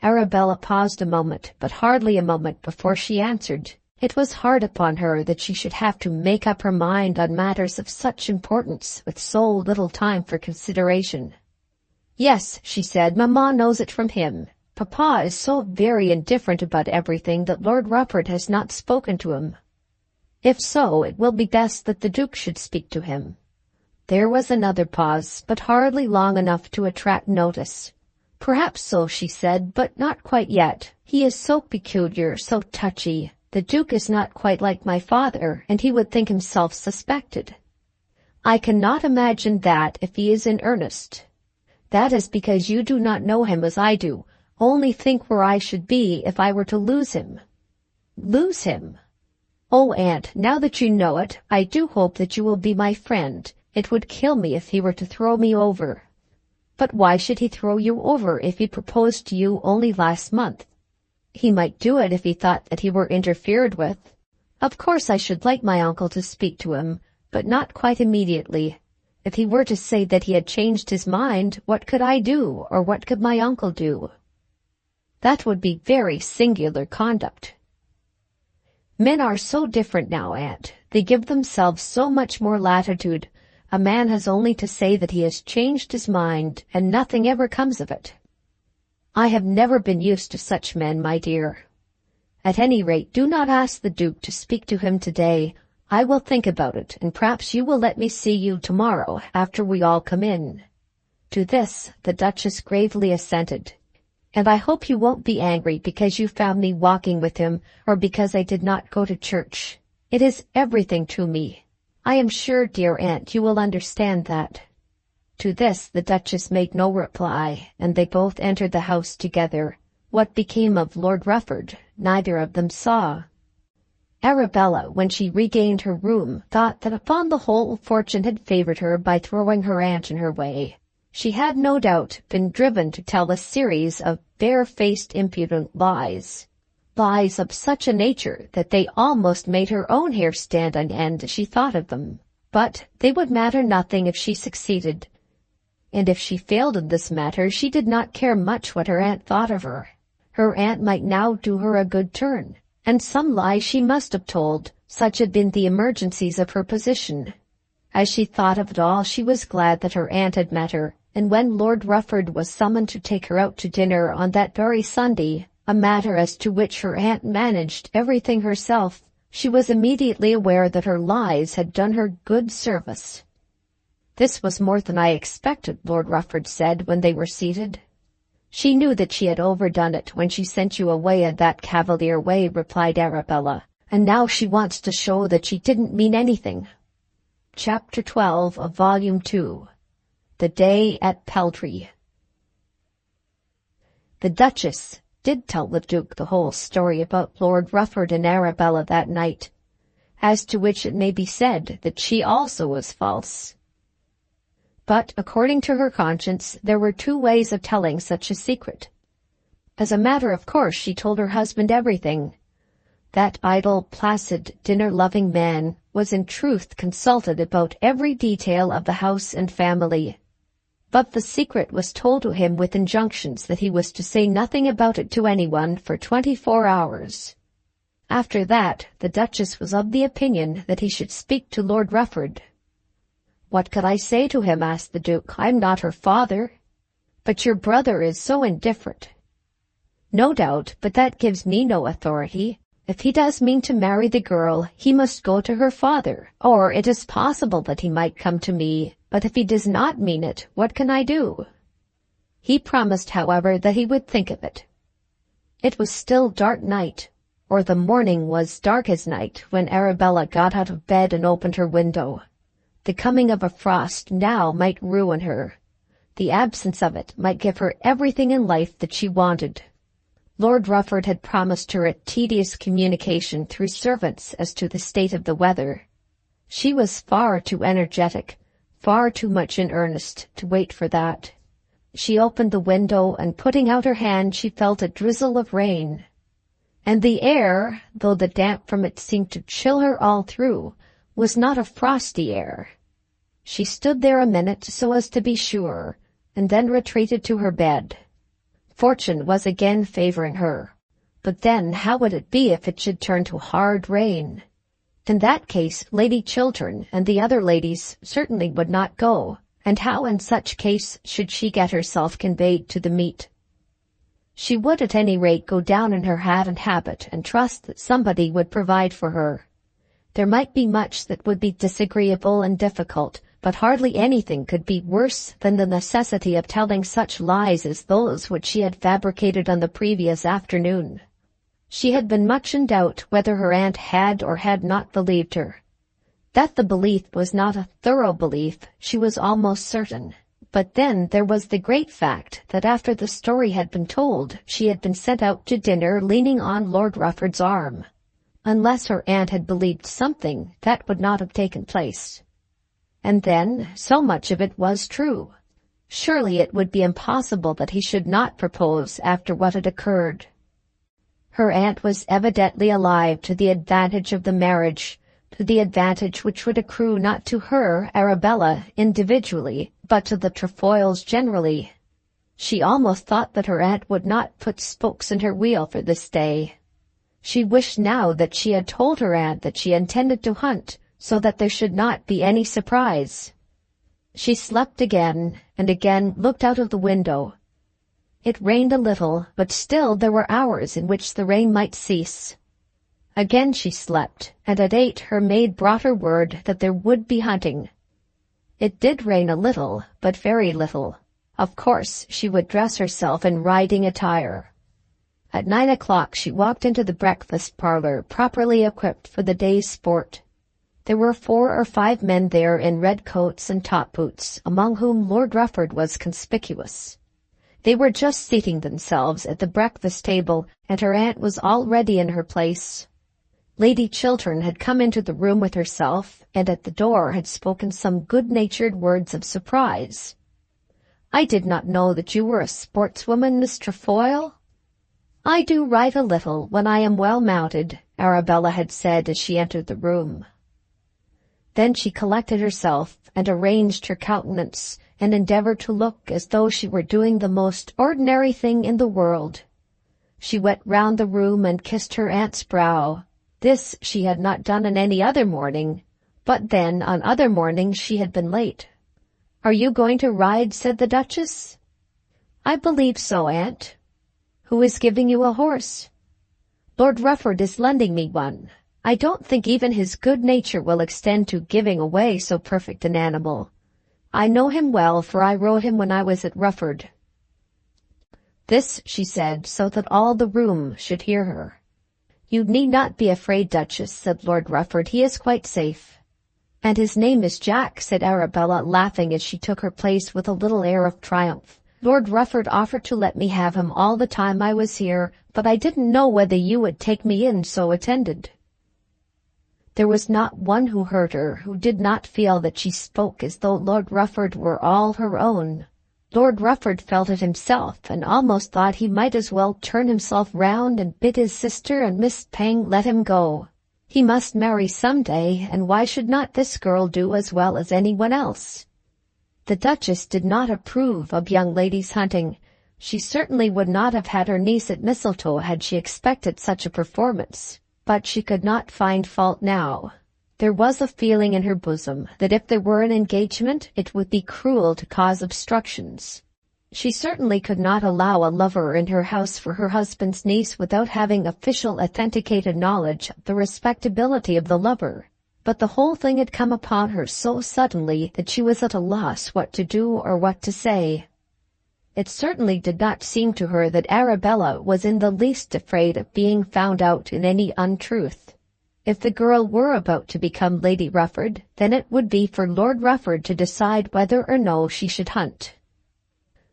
Arabella paused a moment, but hardly a moment before she answered. It was hard upon her that she should have to make up her mind on matters of such importance with so little time for consideration. Yes, she said, Mamma knows it from him. Papa is so very indifferent about everything that Lord Rufford has not spoken to him. If so, it will be best that the Duke should speak to him. There was another pause, but hardly long enough to attract notice. Perhaps so, she said, but not quite yet. He is so peculiar, so touchy. The Duke is not quite like my father, and he would think himself suspected. I cannot imagine that if he is in earnest. That is because you do not know him as I do. Only think where I should be if I were to lose him. Lose him? Oh, aunt, now that you know it, I do hope that you will be my friend. It would kill me if he were to throw me over. But why should he throw you over if he proposed to you only last month? He might do it if he thought that he were interfered with. Of course I should like my uncle to speak to him, but not quite immediately. If he were to say that he had changed his mind, what could I do, or what could my uncle do? That would be very singular conduct. Men are so different now, aunt. They give themselves so much more latitude. A man has only to say that he has changed his mind, and nothing ever comes of it. I have never been used to such men, my dear. At any rate, do not ask the Duke to speak to him today. I will think about it, and perhaps you will let me see you tomorrow after we all come in. To this the Duchess gravely assented. And I hope you won't be angry because you found me walking with him, or because I did not go to church. It is everything to me. I am sure, dear aunt, you will understand that. To this the Duchess made no reply, and they both entered the house together. What became of Lord Rufford, neither of them saw. Arabella, when she regained her room, thought that upon the whole fortune had favoured her by throwing her aunt in her way. She had no doubt been driven to tell a series of bare-faced impudent lies. Lies of such a nature that they almost made her own hair stand on end as she thought of them. But they would matter nothing if she succeeded. And if she failed in this matter, she did not care much what her aunt thought of her. Her aunt might now do her a good turn, and some lies she must have told, such had been the emergencies of her position. As she thought of it all, she was glad that her aunt had met her, and when Lord Rufford was summoned to take her out to dinner on that very Sunday, a matter as to which her aunt managed everything herself, she was immediately aware that her lies had done her good service. "This was more than I expected," Lord Rufford said when they were seated. "She knew that she had overdone it when she sent you away in that cavalier way," replied Arabella, "and now she wants to show that she didn't mean anything." Chapter 12 of Volume 2. The Day at Peltry. The Duchess did tell the Duke the whole story about Lord Rufford and Arabella that night. as to which it may be said that she also was false. But, according to her conscience, there were two ways of telling such a secret. As a matter of course, she told her husband everything. That idle, placid, dinner-loving man was in truth consulted about every detail of the house and family. But the secret was told to him with injunctions that he was to say nothing about it to anyone for 24 hours. After that, the Duchess was of the opinion that he should speak to Lord Rufford. "What could I say to him?" asked the Duke. "I'm not her father." "But your brother is so indifferent." "No doubt, but that gives me no authority. If he does mean to marry the girl, he must go to her father, or it is possible that he might come to me, but if he does not mean it, what can I do?" He promised, however, that he would think of it. It was still dark night, or the morning was dark as night, when Arabella got out of bed and opened her window. The coming of a frost now might ruin her. The absence of it might give her everything in life that she wanted. Lord Rufford had promised her a tedious communication through servants as to the state of the weather. She was far too energetic, far too much in earnest, to wait for that. She opened the window, and putting out her hand she felt a drizzle of rain. And the air, though the damp from it seemed to chill her all through, was not a frosty air. She stood there a minute so as to be sure, and then retreated to her bed. Fortune was again favoring her. But then how would it be if it should turn to hard rain? In that case, Lady Chiltern and the other ladies certainly would not go, and how in such case should she get herself conveyed to the meet? She would at any rate go down in her hat and habit and trust that somebody would provide for her. There might be much that would be disagreeable and difficult, but hardly anything could be worse than the necessity of telling such lies as those which she had fabricated on the previous afternoon. She had been much in doubt whether her aunt had or had not believed her. That the belief was not a thorough belief, she was almost certain. But then there was the great fact that after the story had been told, she had been sent out to dinner leaning on Lord Rufford's arm. Unless her aunt had believed something, that would not have taken place. And then, so much of it was true. Surely it would be impossible that he should not propose after what had occurred. Her aunt was evidently alive to the advantage of the marriage, to the advantage which would accrue not to her, Arabella, individually, but to the Trefoils generally. She almost thought that her aunt would not put spokes in her wheel for this day. She wished now that she had told her aunt that she intended to hunt, so that there should not be any surprise. She slept again, and again looked out of the window. It rained a little, but still there were hours in which the rain might cease. Again she slept, and at 8 her maid brought her word that there would be hunting. It did rain a little, but very little. Of course she would dress herself in riding attire. At 9 o'clock she walked into the breakfast parlour, properly equipped for the day's sport. There were 4 or 5 men there in red coats and top boots, among whom Lord Rufford was conspicuous. They were just seating themselves at the breakfast table, and her aunt was already in her place. Lady Chiltern had come into the room with herself, and at the door had spoken some good-natured words of surprise. "I did not know that you were a sportswoman, Miss Trefoil." "I do ride a little when I am well mounted," Arabella had said as she entered the room. Then she collected herself and arranged her countenance, and endeavored to look as though she were doing the most ordinary thing in the world. She went round the room and kissed her aunt's brow. This she had not done on any other morning, but then on other mornings she had been late. "Are you going to ride?" said the Duchess. "I believe so, aunt." "Who is giving you a horse?" "Lord Rufford is lending me one. I don't think even his good nature will extend to giving away so perfect an animal. I know him well, for I rode him when I was at Rufford." This she said so that all the room should hear her. "You need not be afraid, Duchess," said Lord Rufford. "He is quite safe." "And his name is Jack," said Arabella, laughing as she took her place with a little air of triumph. "Lord Rufford offered to let me have him all the time I was here, but I didn't know whether you would take me in so attended." There was not one who heard her who did not feel that she spoke as though Lord Rufford were all her own. Lord Rufford felt it himself, and almost thought he might as well turn himself round and bid his sister and Miss Penge let him go. He must marry some day, and why should not this girl do as well as anyone else? The Duchess did not approve of young ladies hunting. She certainly would not have had her niece at Mistletoe had she expected such a performance, but she could not find fault now. There was a feeling in her bosom that if there were an engagement, it would be cruel to cause obstructions. She certainly could not allow a lover in her house for her husband's niece without having official authenticated knowledge of the respectability of the lover. But the whole thing had come upon her so suddenly that she was at a loss what to do or what to say. It certainly did not seem to her that Arabella was in the least afraid of being found out in any untruth. If the girl were about to become Lady Rufford, then it would be for Lord Rufford to decide whether or no she should hunt.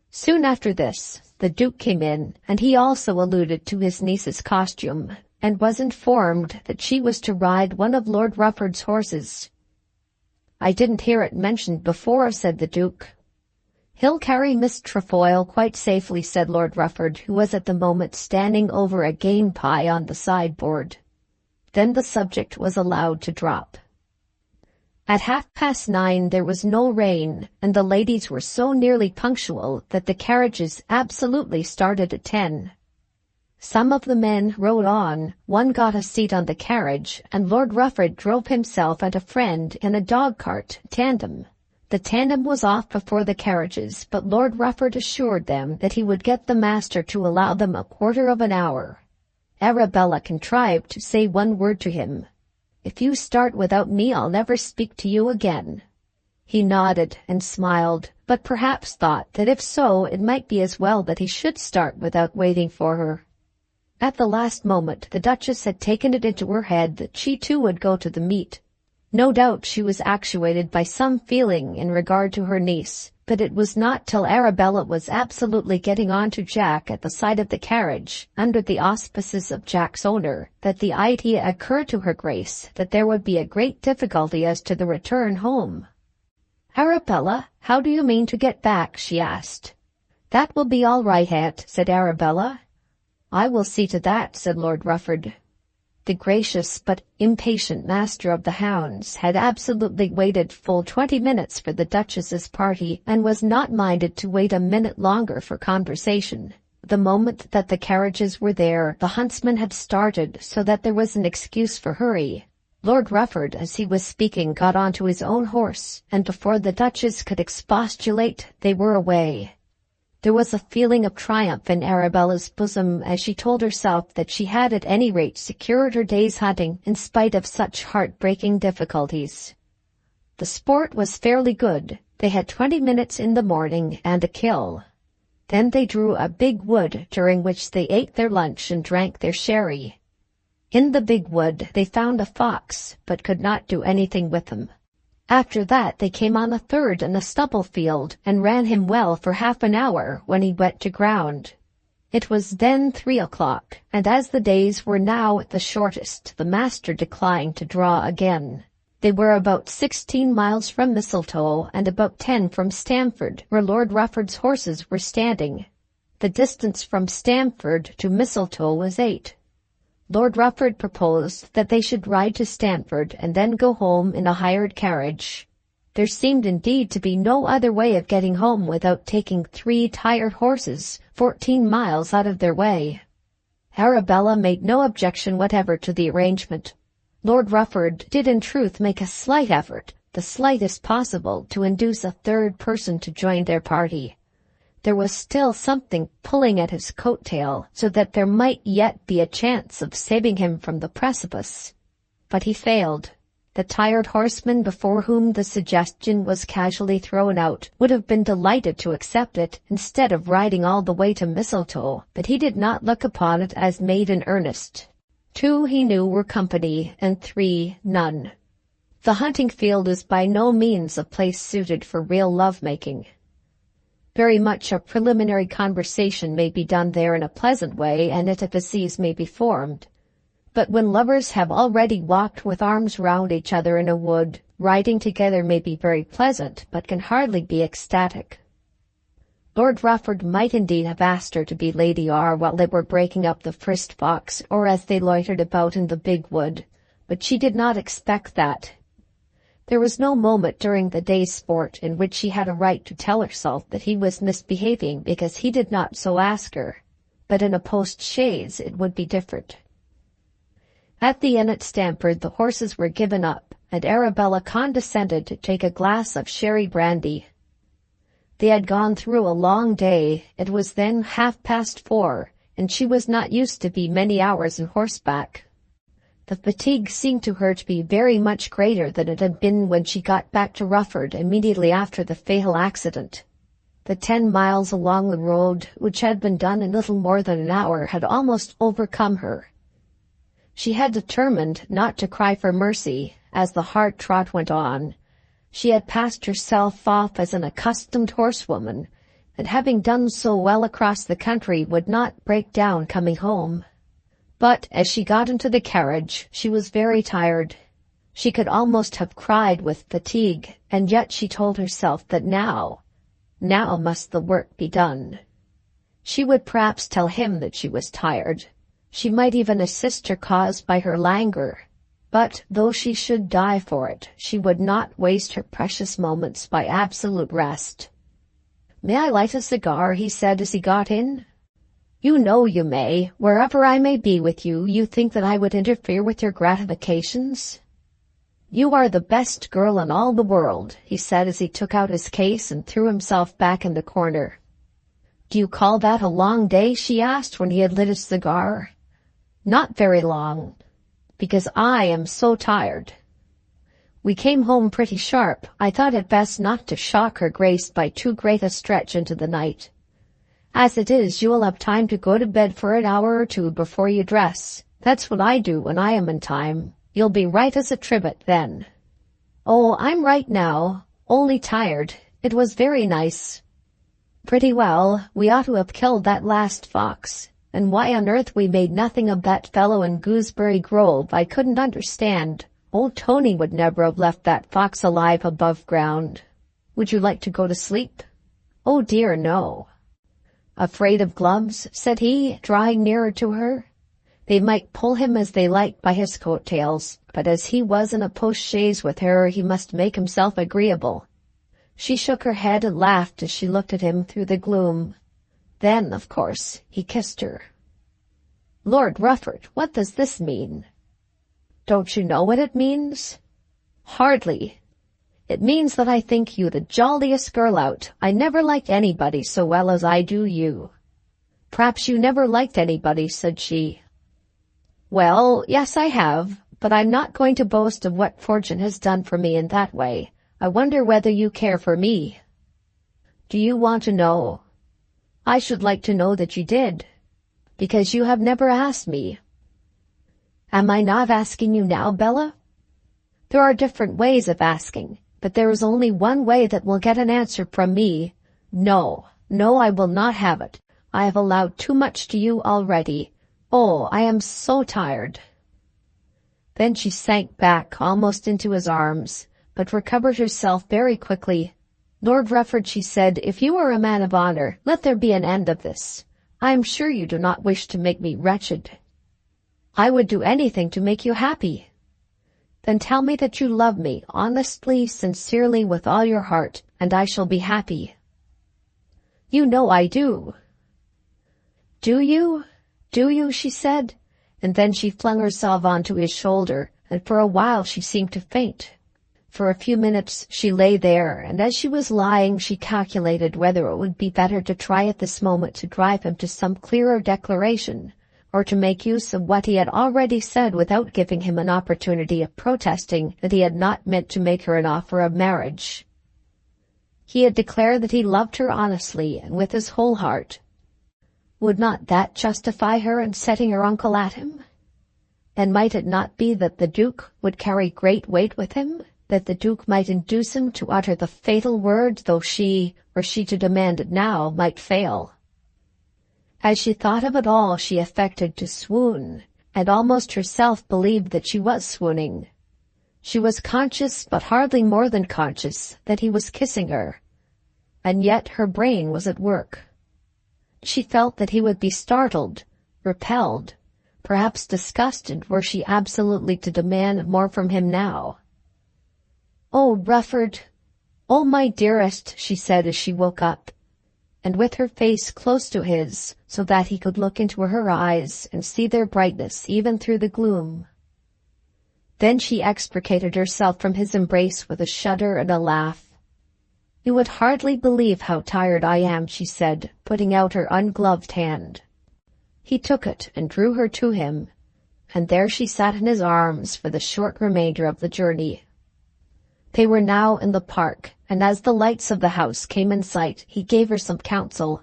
Soon after this, the Duke came in, and he also alluded to his niece's costume, and was informed that she was to ride one of Lord Rufford's horses. "I didn't hear it mentioned before," said the Duke. "He'll carry Miss Trefoil quite safely," said Lord Rufford, who was at the moment standing over a game pie on the sideboard. Then the subject was allowed to drop. At 9:30 there was no rain, and the ladies were so nearly punctual that the carriages absolutely started at 10. Some of the men rode on, one got a seat on the carriage, and Lord Rufford drove himself and a friend in a dog-cart tandem. The tandem was off before the carriages, but Lord Rufford assured them that he would get the master to allow them a quarter of an hour. Arabella contrived to say one word to him. "If you start without me, I'll never speak to you again." He nodded and smiled, but perhaps thought that if so, it might be as well that he should start without waiting for her. At the last moment, the Duchess had taken it into her head that she too would go to the meet. No doubt she was actuated by some feeling in regard to her niece, but it was not till Arabella was absolutely getting on to Jack at the side of the carriage, under the auspices of Jack's owner, that the idea occurred to her Grace that there would be a great difficulty as to the return home. "Arabella, how do you mean to get back?" she asked. "That will be all right, Aunt," said Arabella. "I will see to that," said Lord Rufford. The gracious but impatient master of the hounds had absolutely waited full 20 minutes for the Duchess's party, and was not minded to wait a minute longer for conversation. The moment that the carriages were there, the huntsman had started, so that there was an excuse for hurry. Lord Rufford, as he was speaking, got onto his own horse, and before the Duchess could expostulate, they were away. There was a feeling of triumph in Arabella's bosom as she told herself that she had at any rate secured her day's hunting in spite of such heart-breaking difficulties. The sport was fairly good. They had 20 minutes in the morning and a kill. Then they drew a big wood, during which they ate their lunch and drank their sherry. In the big wood they found a fox, but could not do anything with him. After that they came on a third in a stubble field, and ran him well for half an hour, when he went to ground. It was then 3 o'clock, and as the days were now at the shortest, the master declined to draw again. They were about 16 miles from Mistletoe, and about 10 from Stamford, where Lord Rufford's horses were standing. The distance from Stamford to Mistletoe was 8. Lord Rufford proposed that they should ride to Stamford and then go home in a hired carriage. There seemed indeed to be no other way of getting home without taking 3 tired horses 14 miles out of their way. Arabella made no objection whatever to the arrangement. Lord Rufford did in truth make a slight effort, the slightest possible, to induce a third person to join their party. There was still something pulling at his coat-tail, so that there might yet be a chance of saving him from the precipice. But he failed. The tired horseman before whom the suggestion was casually thrown out would have been delighted to accept it, instead of riding all the way to Mistletoe, but he did not look upon it as made in earnest. 2 he knew were company, and 3 none. The hunting field is by no means a place suited for real love-making. Very much a preliminary conversation may be done there in a pleasant way, and intimacies may be formed. But when lovers have already walked with arms round each other in a wood, riding together may be very pleasant, but can hardly be ecstatic. Lord Rufford might indeed have asked her to be Lady R while they were breaking up the frisked fox, or as they loitered about in the big wood, but she did not expect that. There was no moment during the day's sport in which she had a right to tell herself that he was misbehaving because he did not so ask her, but in a post-chaise it would be different. At the inn at Stamford the horses were given up, and Arabella condescended to take a glass of sherry brandy. They had gone through a long day. It was then 4:30, and she was not used to be many hours on horseback. The fatigue seemed to her to be very much greater than it had been when she got back to Rufford immediately after the fatal accident. The 10 miles along the road, which had been done in little more than an hour, had almost overcome her. She had determined not to cry for mercy as the hard trot went on. She had passed herself off as an accustomed horsewoman, and having done so well across the country would not break down coming home. But as she got into the carriage, she was very tired. She could almost have cried with fatigue, and yet she told herself that now must the work be done. She would perhaps tell him that she was tired. She might even assist her cause by her languor. But, though she should die for it, she would not waste her precious moments by absolute rest. "May I light a cigar?" he said as he got in. "You know you may. Wherever I may be with you, you think that I would interfere with your gratifications?" "You are the best girl in all the world," he said as he took out his case and threw himself back in the corner. "Do you call that a long day?" she asked when he had lit his cigar. "Not very long, because I am so tired. We came home pretty sharp. I thought it best not to shock her grace by too great a stretch into the night. As it is, you will have time to go to bed for an hour or two before you dress. That's what I do when I am in time. You'll be right as a trivet then." "Oh, I'm right now, only tired. It was very nice." "Pretty well. We ought to have killed that last fox. And why on earth we made nothing of that fellow in Gooseberry Grove I couldn't understand. Old Tony would never have left that fox alive above ground. Would you like to go to sleep?" "Oh dear, no." "Afraid of gloves?" said he, drawing nearer to her. They might pull him as they liked by his coat-tails, but as he was in a post-chaise with her, he must make himself agreeable. She shook her head and laughed as she looked at him through the gloom. Then, of course, he kissed her. "Lord Rufford, what does this mean?" "Don't you know what it means?" "Hardly. It means that I think you the jolliest girl out. I never liked anybody so well as I do you." "Perhaps you never liked anybody," said she. "Well, yes, I have, but I'm not going to boast of what fortune has done for me in that way. I wonder whether you care for me." "Do you want to know?" "I should like to know that you did, because you have never asked me." "Am I not asking you now, Bella?" "There are different ways of asking, but there is only one way that will get an answer from me. No, I will not have it. I have allowed too much to you already. Oh, I am so tired." Then she sank back almost into his arms, but recovered herself very quickly. "Lord Rufford," she said, "if you are a man of honor, let there be an end of this. I am sure you do not wish to make me wretched." "I would do anything to make you happy." "Then tell me that you love me, honestly, sincerely, with all your heart, and I shall be happy." "You know I do." "Do you? Do you?" she said, and then she flung herself onto his shoulder, and for a while she seemed to faint. For a few minutes she lay there, and as she was lying she calculated whether it would be better to try at this moment to drive him to some clearer declaration, or to make use of what he had already said without giving him an opportunity of protesting that he had not meant to make her an offer of marriage. He had declared that he loved her honestly and with his whole heart. Would not that justify her in setting her uncle at him? And might it not be that the Duke would carry great weight with him? That the Duke might induce him to utter the fatal word, though she, were she to demand it now, might fail. As she thought of it all, she affected to swoon, and almost herself believed that she was swooning. She was conscious, but hardly more than conscious, that he was kissing her, and yet her brain was at work. She felt that he would be startled, repelled, perhaps disgusted were she absolutely to demand more from him now. "Oh, Rufford! Oh, my dearest," she said as she woke up, and with her face close to his, so that he could look into her eyes and see their brightness even through the gloom. Then she extricated herself from his embrace with a shudder and a laugh. "You would hardly believe how tired I am," she said, putting out her ungloved hand. He took it and drew her to him, and there she sat in his arms for the short remainder of the journey. They were now in the park, and as the lights of the house came in sight, he gave her some counsel.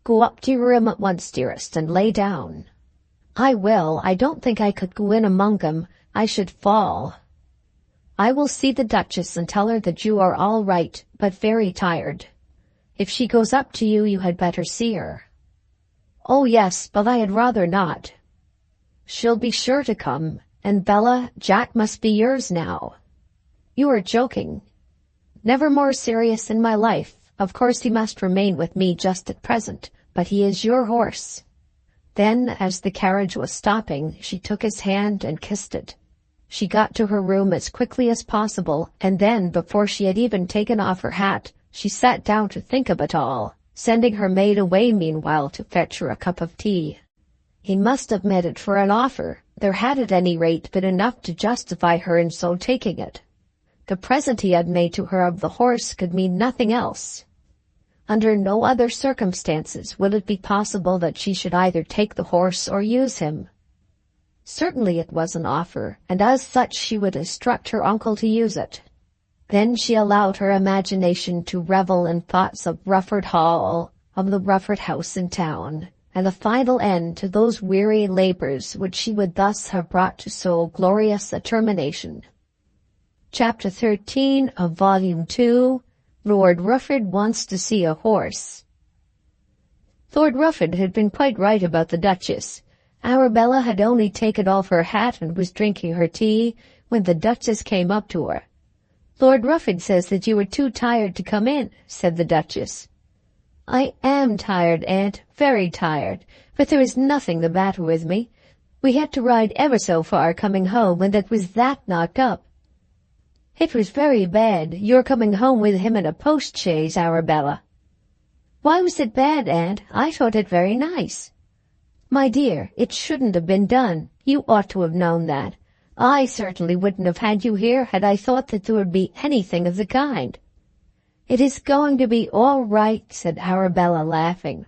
"Go up to your room at once, dearest, and lay down." "I will. I don't think I could go in among them. I should fall." "I will see the Duchess and tell her that you are all right, but very tired. If she goes up to you, you had better see her." "Oh, yes, but I had rather not." "She'll be sure to come, and Bella, Jack must be yours now." "You are joking." "Never more serious in my life. Of course he must remain with me just at present, but he is your horse." Then, as the carriage was stopping, she took his hand and kissed it. She got to her room as quickly as possible, and then, before she had even taken off her hat, she sat down to think of it all, sending her maid away meanwhile to fetch her a cup of tea. He must have meant it for an offer. There had at any rate been enough to justify her in so taking it. The present he had made to her of the horse could mean nothing else. Under no other circumstances would it be possible that she should either take the horse or use him. Certainly it was an offer, and as such she would instruct her uncle to use it. Then she allowed her imagination to revel in thoughts of Rufford Hall, of the Rufford house in town, and a final end to those weary labors which she would thus have brought to so glorious a termination. Chapter 13 of Volume 2, Lord Rufford Wants to See a Horse. Lord Rufford had been quite right about the Duchess. Arabella had only taken off her hat and was drinking her tea when the Duchess came up to her. "Lord Rufford says that you were too tired to come in," said the Duchess. "I am tired, Aunt, very tired, but there is nothing the matter with me. We had to ride ever so far coming home, and it was that knocked up." "It was very bad, your coming home with him in a post-chaise, Arabella." "Why was it bad, Aunt? I thought it very nice." "My dear, it shouldn't have been done. You ought to have known that. I certainly wouldn't have had you here had I thought that there would be anything of the kind." "It is going to be all right," said Arabella, laughing.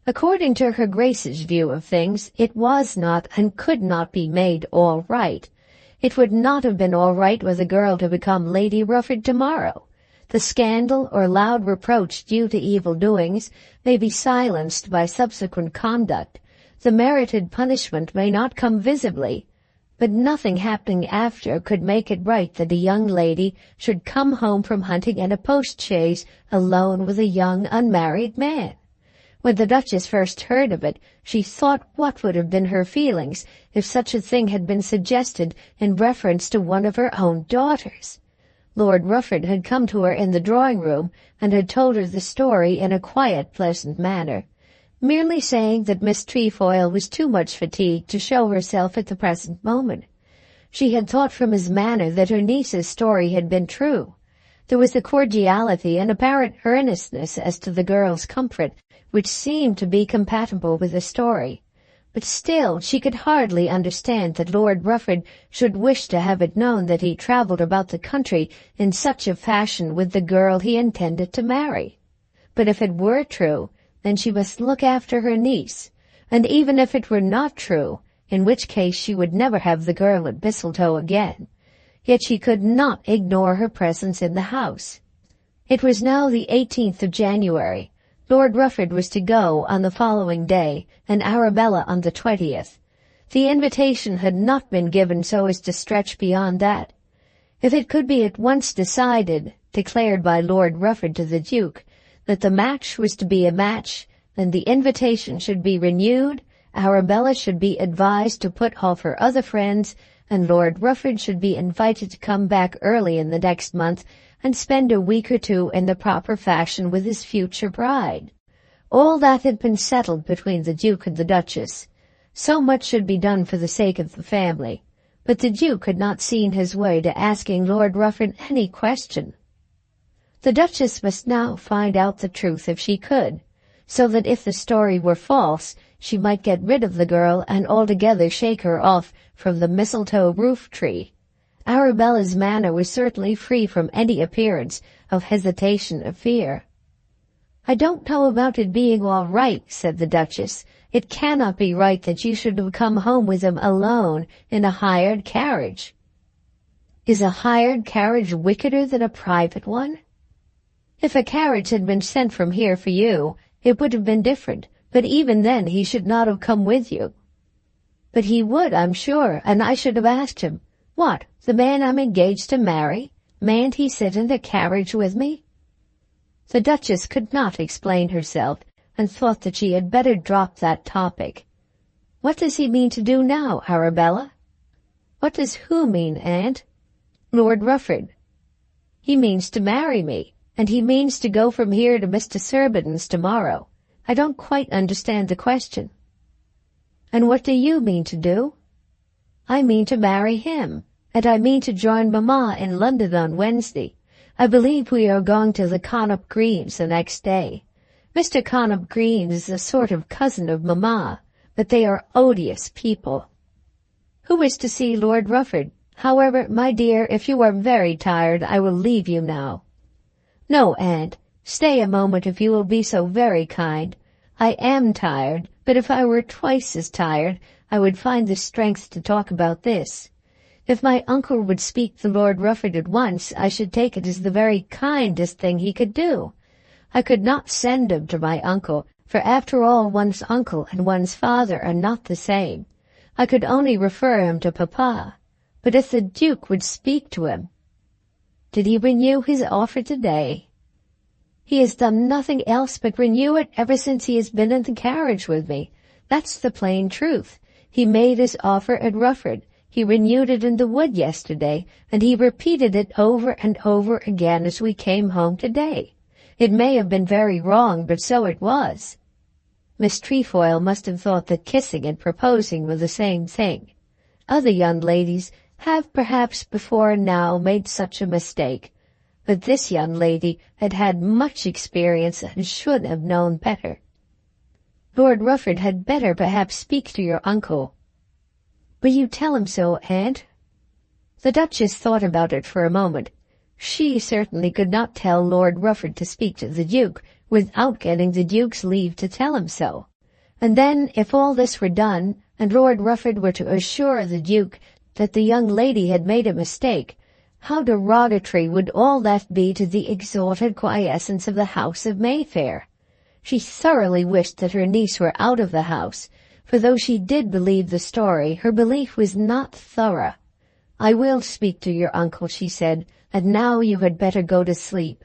According to her Grace's view of things, it was not and could not be made all right. It would not have been all right with a girl to become Lady Rufford tomorrow. The scandal or loud reproach due to evil doings may be silenced by subsequent conduct. The merited punishment may not come visibly, but nothing happening after could make it right that a young lady should come home from hunting in a post-chaise alone with a young unmarried man. When the Duchess first heard of it, she thought what would have been her feelings if such a thing had been suggested in reference to one of her own daughters. Lord Rufford had come to her in the drawing-room and had told her the story in a quiet, pleasant manner, merely saying that Miss Trefoil was too much fatigued to show herself at the present moment. She had thought from his manner that her niece's story had been true. There was a cordiality and apparent earnestness as to the girl's comfort which seemed to be compatible with the story. But still she could hardly understand that Lord Rufford should wish to have it known that he travelled about the country in such a fashion with the girl he intended to marry. But if it were true, then she must look after her niece, and even if it were not true, in which case she would never have the girl at Mistletoe again. Yet she could not ignore her presence in the house. It was now the 18th of January. Lord Rufford was to go on the following day, and Arabella on the 20th. The invitation had not been given so as to stretch beyond that. If it could be at once decided, declared by Lord Rufford to the Duke, that the match was to be a match, then the invitation should be renewed, Arabella should be advised to put off her other friends, and Lord Rufford should be invited to come back early in the next month and spend a week or two in the proper fashion with his future bride. All that had been settled between the Duke and the Duchess. So much should be done for the sake of the family, but the Duke had not seen his way to asking Lord Rufford any question. The Duchess must now find out the truth if she could, so that if the story were false, she might get rid of the girl and altogether shake her off from the mistletoe roof tree. Arabella's manner was certainly free from any appearance of hesitation or fear. "I don't know about it being all right," said the Duchess. "It cannot be right that you should have come home with him alone in a hired carriage." "Is a hired carriage wickeder than a private one?" "If a carriage had been sent from here for you, it would have been different, but even then he should not have come with you." "But he would, I'm sure, and I should have asked him. What, the man I'm engaged to marry? Mayn't he sit in the carriage with me?" The Duchess could not explain herself, and thought that she had better drop that topic. "What does he mean to do now, Arabella?" "What does who mean, Aunt?" "Lord Rufford." "He means to marry me, and he means to go from here to Mr. Surbiton's tomorrow. I don't quite understand the question." "And what do you mean to do?" "I mean to marry him, and I mean to join Mamma in London on Wednesday. I believe we are going to the Connop Greens the next day. Mr. Connop Green is a sort of cousin of Mamma, but they are odious people." "Who is to see Lord Rufford? However, my dear, if you are very tired, I will leave you now." "No, Aunt. Stay a moment if you will be so very kind. I am tired, but if I were twice as tired, I would find the strength to talk about this. If my uncle would speak to Lord Rufford at once, I should take it as the very kindest thing he could do. I could not send him to my uncle, for after all one's uncle and one's father are not the same. I could only refer him to Papa. But if the Duke would speak to him—" "Did he renew his offer today?" "He has done nothing else but renew it ever since he has been in the carriage with me. That's the plain truth. He made his offer at Rufford. He renewed it in the wood yesterday, and he repeated it over and over again as we came home today. It may have been very wrong, but so it was." Miss Trefoil must have thought that kissing and proposing were the same thing. Other young ladies have perhaps before now made such a mistake, but this young lady had had much experience and should have known better. "Lord Rufford had better perhaps speak to your uncle." "Will you tell him so, Aunt?" The Duchess thought about it for a moment. She certainly could not tell Lord Rufford to speak to the Duke without getting the Duke's leave to tell him so. And then, if all this were done, and Lord Rufford were to assure the Duke that the young lady had made a mistake, how derogatory would all that be to the exalted quiescence of the house of Mayfair. She thoroughly wished that her niece were out of the house, for though she did believe the story, her belief was not thorough. "I will speak to your uncle," she said, "and now you had better go to sleep."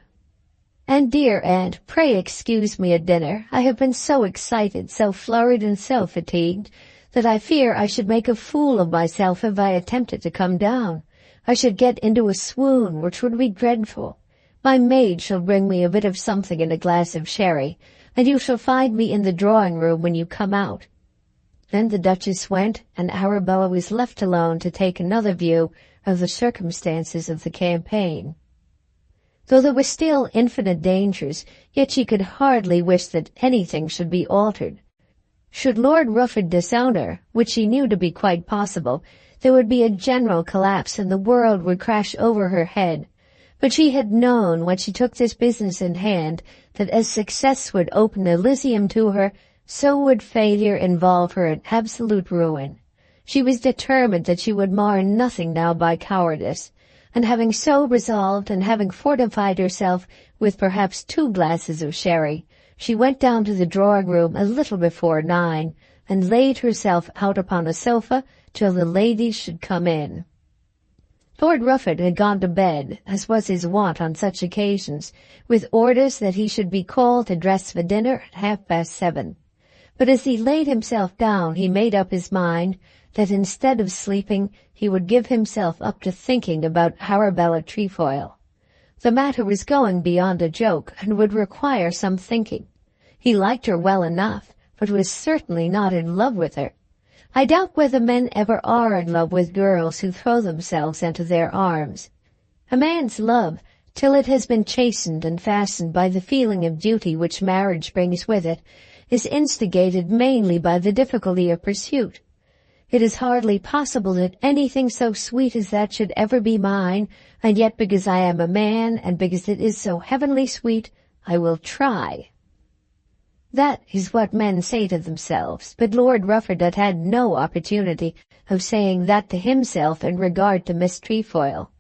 "And dear Aunt, pray excuse me at dinner. I have been so excited, so flurried and so fatigued, that I fear I should make a fool of myself if I attempted to come down. I should get into a swoon, which would be dreadful. My maid shall bring me a bit of something in a glass of sherry, and you shall find me in the drawing-room when you come out." Then the Duchess went, and Arabella was left alone to take another view of the circumstances of the campaign. Though there were still infinite dangers, yet she could hardly wish that anything should be altered. Should Lord Rufford disown her, which she knew to be quite possible, there would be a general collapse and the world would crash over her head. But she had known, when she took this business in hand, that as success would open Elysium to her, so would failure involve her in absolute ruin. She was determined that she would mar nothing now by cowardice, and having so resolved, and having fortified herself with perhaps 2 glasses of sherry, she went down to the drawing-room a little before 9, and laid herself out upon a sofa till the ladies should come in. Lord Rufford had gone to bed, as was his wont on such occasions, with orders that he should be called to dress for dinner at 7:30. But as he laid himself down, he made up his mind that instead of sleeping, he would give himself up to thinking about Arabella Trefoil. The matter was going beyond a joke and would require some thinking. He liked her well enough, but was certainly not in love with her. I doubt whether men ever are in love with girls who throw themselves into their arms. A man's love, till it has been chastened and fastened by the feeling of duty which marriage brings with it, is instigated mainly by the difficulty of pursuit. It is hardly possible that anything so sweet as that should ever be mine, and yet because I am a man, and because it is so heavenly sweet, I will try. That is what men say to themselves, but Lord Rufford had had no opportunity of saying that to himself in regard to Miss Trefoil.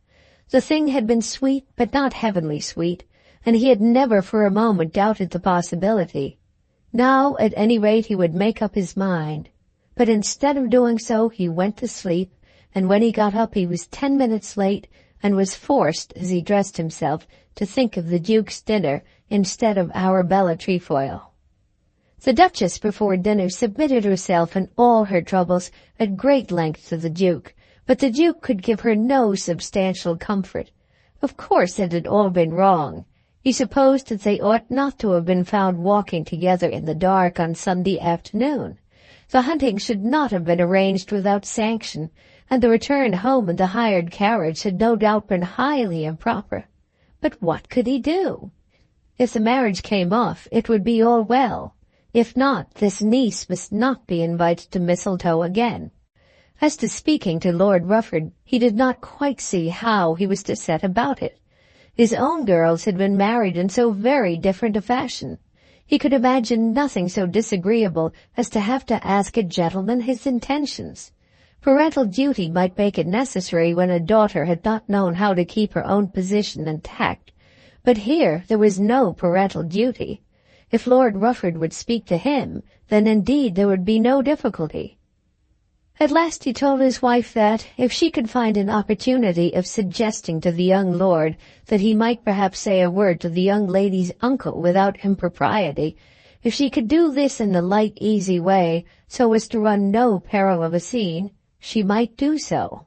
The thing had been sweet, but not heavenly sweet, and he had never for a moment doubted the possibility. Now, at any rate, he would make up his mind. But instead of doing so, he went to sleep, and when he got up he was 10 minutes late, and was forced, as he dressed himself, to think of the Duke's dinner instead of Arabella Trefoil. The Duchess before dinner submitted herself and all her troubles at great length to the Duke, but the Duke could give her no substantial comfort. Of course it had all been wrong. He supposed that they ought not to have been found walking together in the dark on Sunday afternoon. The hunting should not have been arranged without sanction, and the return home in the hired carriage had no doubt been highly improper. But what could he do? If the marriage came off, it would be all well. If not, this niece must not be invited to Mistletoe again. As to speaking to Lord Rufford, he did not quite see how he was to set about it. His own girls had been married in so very different a fashion. He could imagine nothing so disagreeable as to have to ask a gentleman his intentions. Parental duty might make it necessary when a daughter had not known how to keep her own position intact, but here there was no parental duty. If Lord Rufford would speak to him, then indeed there would be no difficulty. At last he told his wife that, if she could find an opportunity of suggesting to the young lord that he might perhaps say a word to the young lady's uncle without impropriety, if she could do this in the light, easy way, so as to run no peril of a scene, she might do so.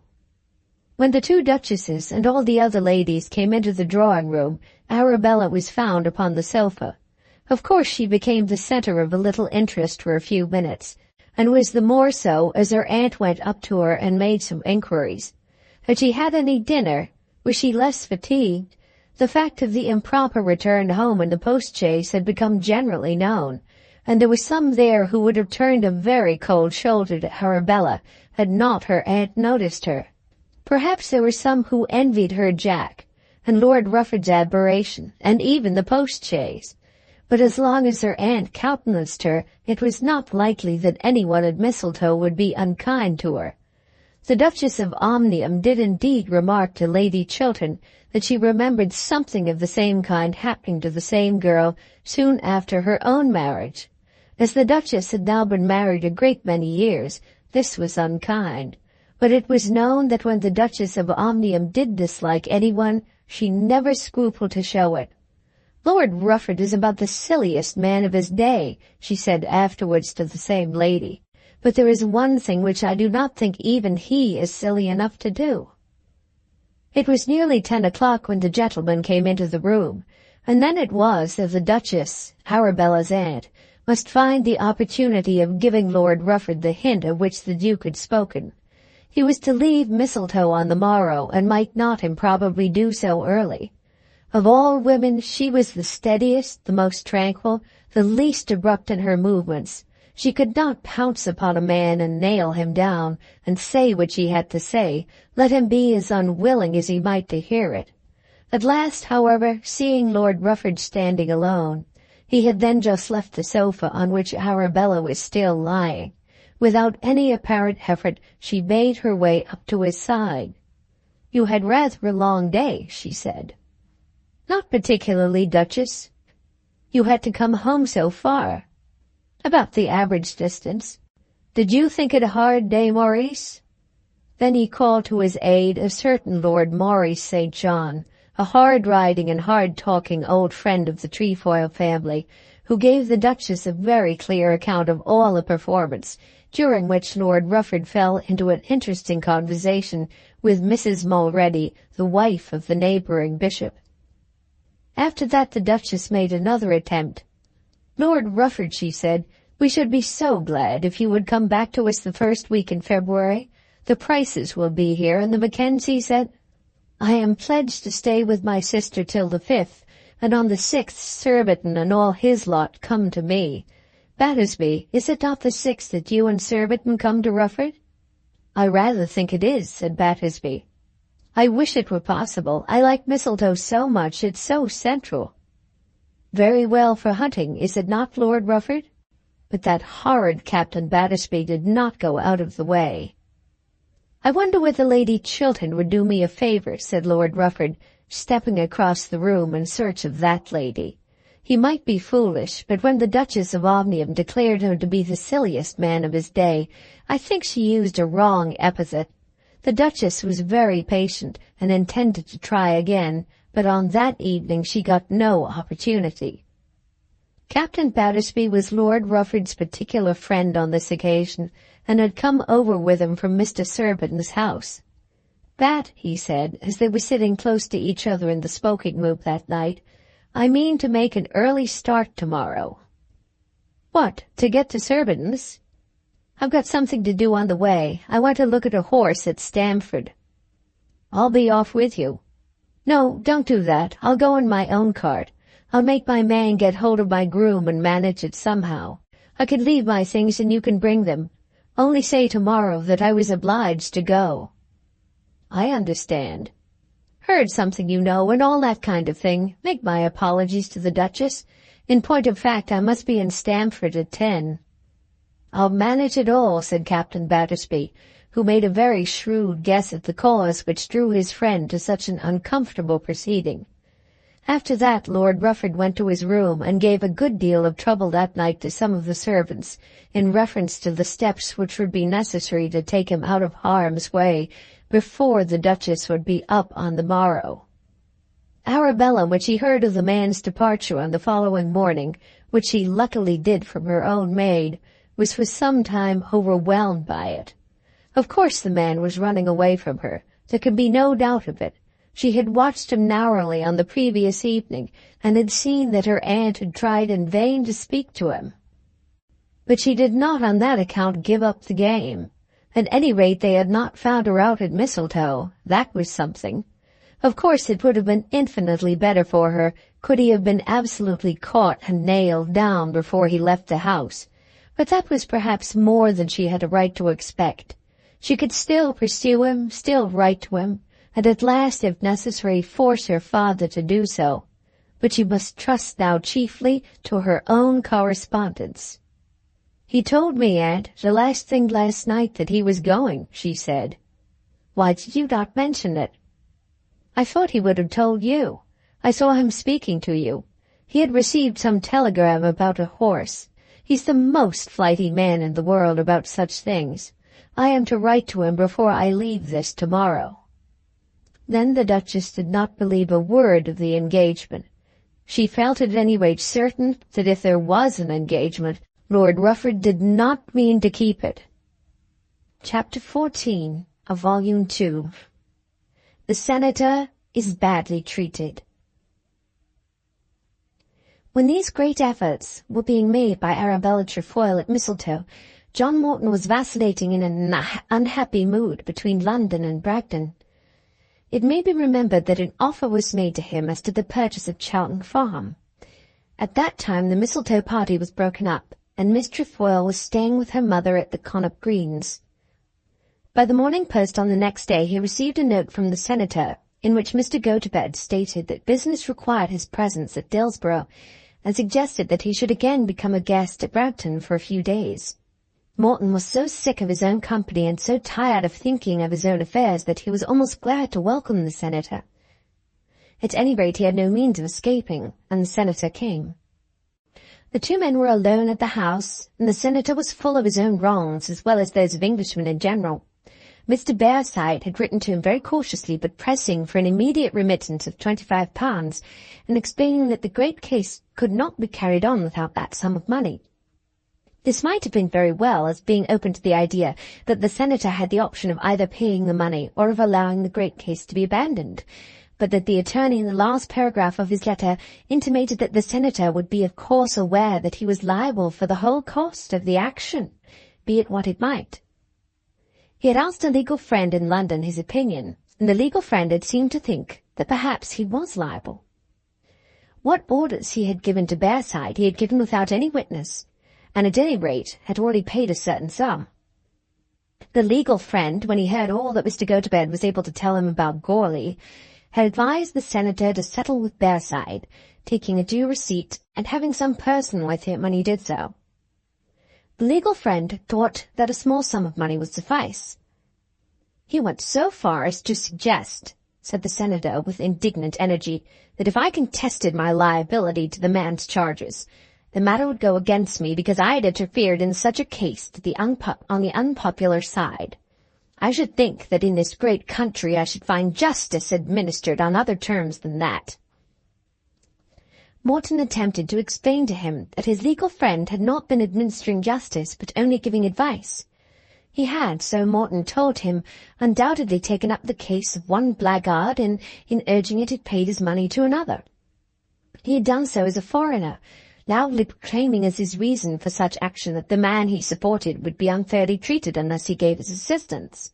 When the two duchesses and all the other ladies came into the drawing-room, Arabella was found upon the sofa. Of course she became the centre of a little interest for a few minutes, and was the more so as her aunt went up to her and made some inquiries. Had she had any dinner? Was she less fatigued? The fact of the improper return home in the post-chaise had become generally known, and there were some there who would have turned a very cold shoulder to Arabella had not her aunt noticed her. Perhaps there were some who envied her Jack, and Lord Rufford's admiration, and even the post-chaise. But as long as her aunt countenanced her, it was not likely that anyone at Mistletoe would be unkind to her. The Duchess of Omnium did indeed remark to Lady Chiltern that she remembered something of the same kind happening to the same girl soon after her own marriage. As the Duchess had now been married a great many years, this was unkind. But it was known that when the Duchess of Omnium did dislike anyone, she never scrupled to show it. "Lord Rufford is about the silliest man of his day," she said afterwards to the same lady. "But there is one thing which I do not think even he is silly enough to do." It was nearly 10 o'clock when the gentlemen came into the room, and then it was that the Duchess, Arabella's aunt, must find the opportunity of giving Lord Rufford the hint of which the Duke had spoken. He was to leave Mistletoe on the morrow, and might not improbably do so early. Of all women, she was the steadiest, the most tranquil, the least abrupt in her movements. She could not pounce upon a man and nail him down, and say what she had to say, let him be as unwilling as he might to hear it. At last, however, seeing Lord Rufford standing alone, he had then just left the sofa on which Arabella was still lying. Without any apparent effort, she made her way up to his side. "You had rather a long day," she said. "Not particularly, Duchess." "You had to come home so far." "About the average distance." "Did you think it a hard day, Maurice?" Then he called to his aid a certain Lord Maurice St. John, a hard-riding and hard-talking old friend of the Trefoil family, who gave the Duchess a very clear account of all the performance, during which Lord Rufford fell into an interesting conversation with Mrs. Mulready, the wife of the neighbouring bishop. After that the Duchess made another attempt. "Lord Rufford," she said, "we should be so glad if you would come back to us the first week in February. The Prices will be here, and the Mackenzie said, I am pledged to stay with my sister till the 5th, and on the 6th Surbiton and all his lot come to me. Battersby, is it not the 6th that you and Surbiton come to Rufford?" "I rather think it is," said Battersby. "I wish it were possible. I like Mistletoe so much, it's so central." "Very well for hunting, is it not, Lord Rufford?" But that horrid Captain Battersby did not go out of the way. "I wonder whether Lady Chiltern would do me a favour," said Lord Rufford, stepping across the room in search of that lady. He might be foolish, but when the Duchess of Omnium declared him to be the silliest man of his day, I think she used a wrong epithet. The Duchess was very patient and intended to try again, but on that evening she got no opportunity. Captain Battersby was Lord Rufford's particular friend on this occasion, and had come over with him from Mr. Surbiton's house. "Bat," he said, as they were sitting close to each other in the smoking room that night, "I mean to make an early start tomorrow." "What, to get to Surbiton's?" "I've got something to do on the way. I want to look at a horse at Stamford." "I'll be off with you." "No, don't do that. I'll go in my own cart. I'll make my man get hold of my groom and manage it somehow. I can leave my things and you can bring them. Only say tomorrow that I was obliged to go." "I understand." "Heard something, you know, and all that kind of thing. Make my apologies to the Duchess. In point of fact, I must be in Stamford at 10. "I'll manage it all," said Captain Battersby, who made a very shrewd guess at the cause which drew his friend to such an uncomfortable proceeding. After that Lord Rufford went to his room and gave a good deal of trouble that night to some of the servants, in reference to the steps which would be necessary to take him out of harm's way before the Duchess would be up on the morrow. Arabella, when she heard of the man's departure on the following morning, which she luckily did from her own maid, was for some time overwhelmed by it. Of course the man was running away from her. There could be no doubt of it. She had watched him narrowly on the previous evening, and had seen that her aunt had tried in vain to speak to him. But she did not on that account give up the game. At any rate they had not found her out at Mistletoe. That was something. Of course it would have been infinitely better for her could he have been absolutely caught and nailed down before he left the house, but that was perhaps more than she had a right to expect. She could still pursue him, still write to him, and at last, if necessary, force her father to do so. But she must trust now chiefly to her own correspondence. "He told me, Aunt, the last thing last night that he was going," she said. "Why did you not mention it?" "I thought he would have told you. I saw him speaking to you. He had received some telegram about a horse. He's the most flighty man in the world about such things. I am to write to him before I leave this tomorrow." Then the Duchess did not believe a word of the engagement. She felt at any rate certain that if there was an engagement, Lord Rufford did not mean to keep it. Chapter 14 of Volume 2. The Senator is badly treated. When these great efforts were being made by Arabella Trefoil at Mistletoe, John Morton was vacillating in an unhappy mood between London and Bragton. It may be remembered that an offer was made to him as to the purchase of Chowton Farm. At that time the Mistletoe party was broken up, and Miss Trefoil was staying with her mother at the Connop Greens. By the Morning Post on the next day he received a note from the Senator, in which Mr. Gotobed stated that business required his presence at Dillsborough, and suggested that he should again become a guest at Bragton for a few days. Morton was so sick of his own company and so tired of thinking of his own affairs that he was almost glad to welcome the Senator. At any rate he had no means of escaping, and the Senator came. The two men were alone at the house, and the Senator was full of his own wrongs as well as those of Englishmen in general. Mr. Bearside had written to him very cautiously but pressing for an immediate remittance of £25, and explaining that the great case could not be carried on without that sum of money. This might have been very well, as being open to the idea that the senator had the option of either paying the money or of allowing the great case to be abandoned, but that the attorney in the last paragraph of his letter intimated that the senator would be of course aware that he was liable for the whole cost of the action, be it what it might. He had asked a legal friend in London his opinion, and the legal friend had seemed to think that perhaps he was liable. What orders he had given to Bearside he had given without any witness, and at any rate had already paid a certain sum. The legal friend, when he heard all that Mr. Gotobed was able to tell him about Goarly, had advised the senator to settle with Bearside, taking a due receipt and having some person with him when he did so. The legal friend thought that a small sum of money would suffice. He went so far as to suggest, said the senator with indignant energy, that if I contested my liability to the man's charges, the matter would go against me because I had interfered in such a case on the unpopular side. I should think that in this great country I should find justice administered on other terms than that. Morton attempted to explain to him that his legal friend had not been administering justice but only giving advice. He had, so Morton told him, undoubtedly taken up the case of one blackguard and, in urging it, had paid his money to another. He had done so as a foreigner, loudly proclaiming as his reason for such action that the man he supported would be unfairly treated unless he gave his assistance.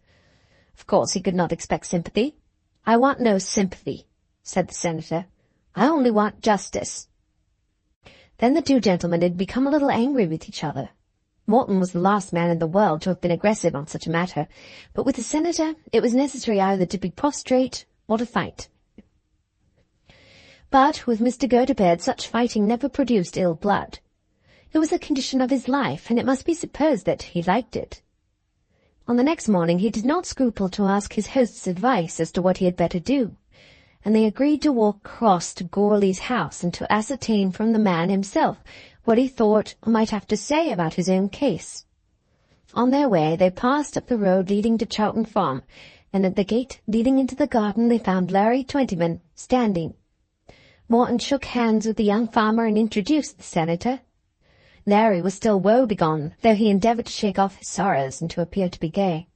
Of course he could not expect sympathy. I want no sympathy, said the senator. I only want justice. Then the two gentlemen had become a little angry with each other. Morton was the last man in the world to have been aggressive on such a matter, but with the senator it was necessary either to be prostrate or to fight. But with Mr. Gotobed such fighting never produced ill blood. It was a condition of his life, and it must be supposed that he liked it. On the next morning he did not scruple to ask his host's advice as to what he had better do, and they agreed to walk across to Goarly's house and to ascertain from the man himself what he thought or might have to say about his own case. On their way they passed up the road leading to Chowton Farm, and at the gate leading into the garden they found Larry Twentyman standing. Morton shook hands with the young farmer and introduced the senator. Larry was still woe-begone, though he endeavoured to shake off his sorrows and to appear to be gay.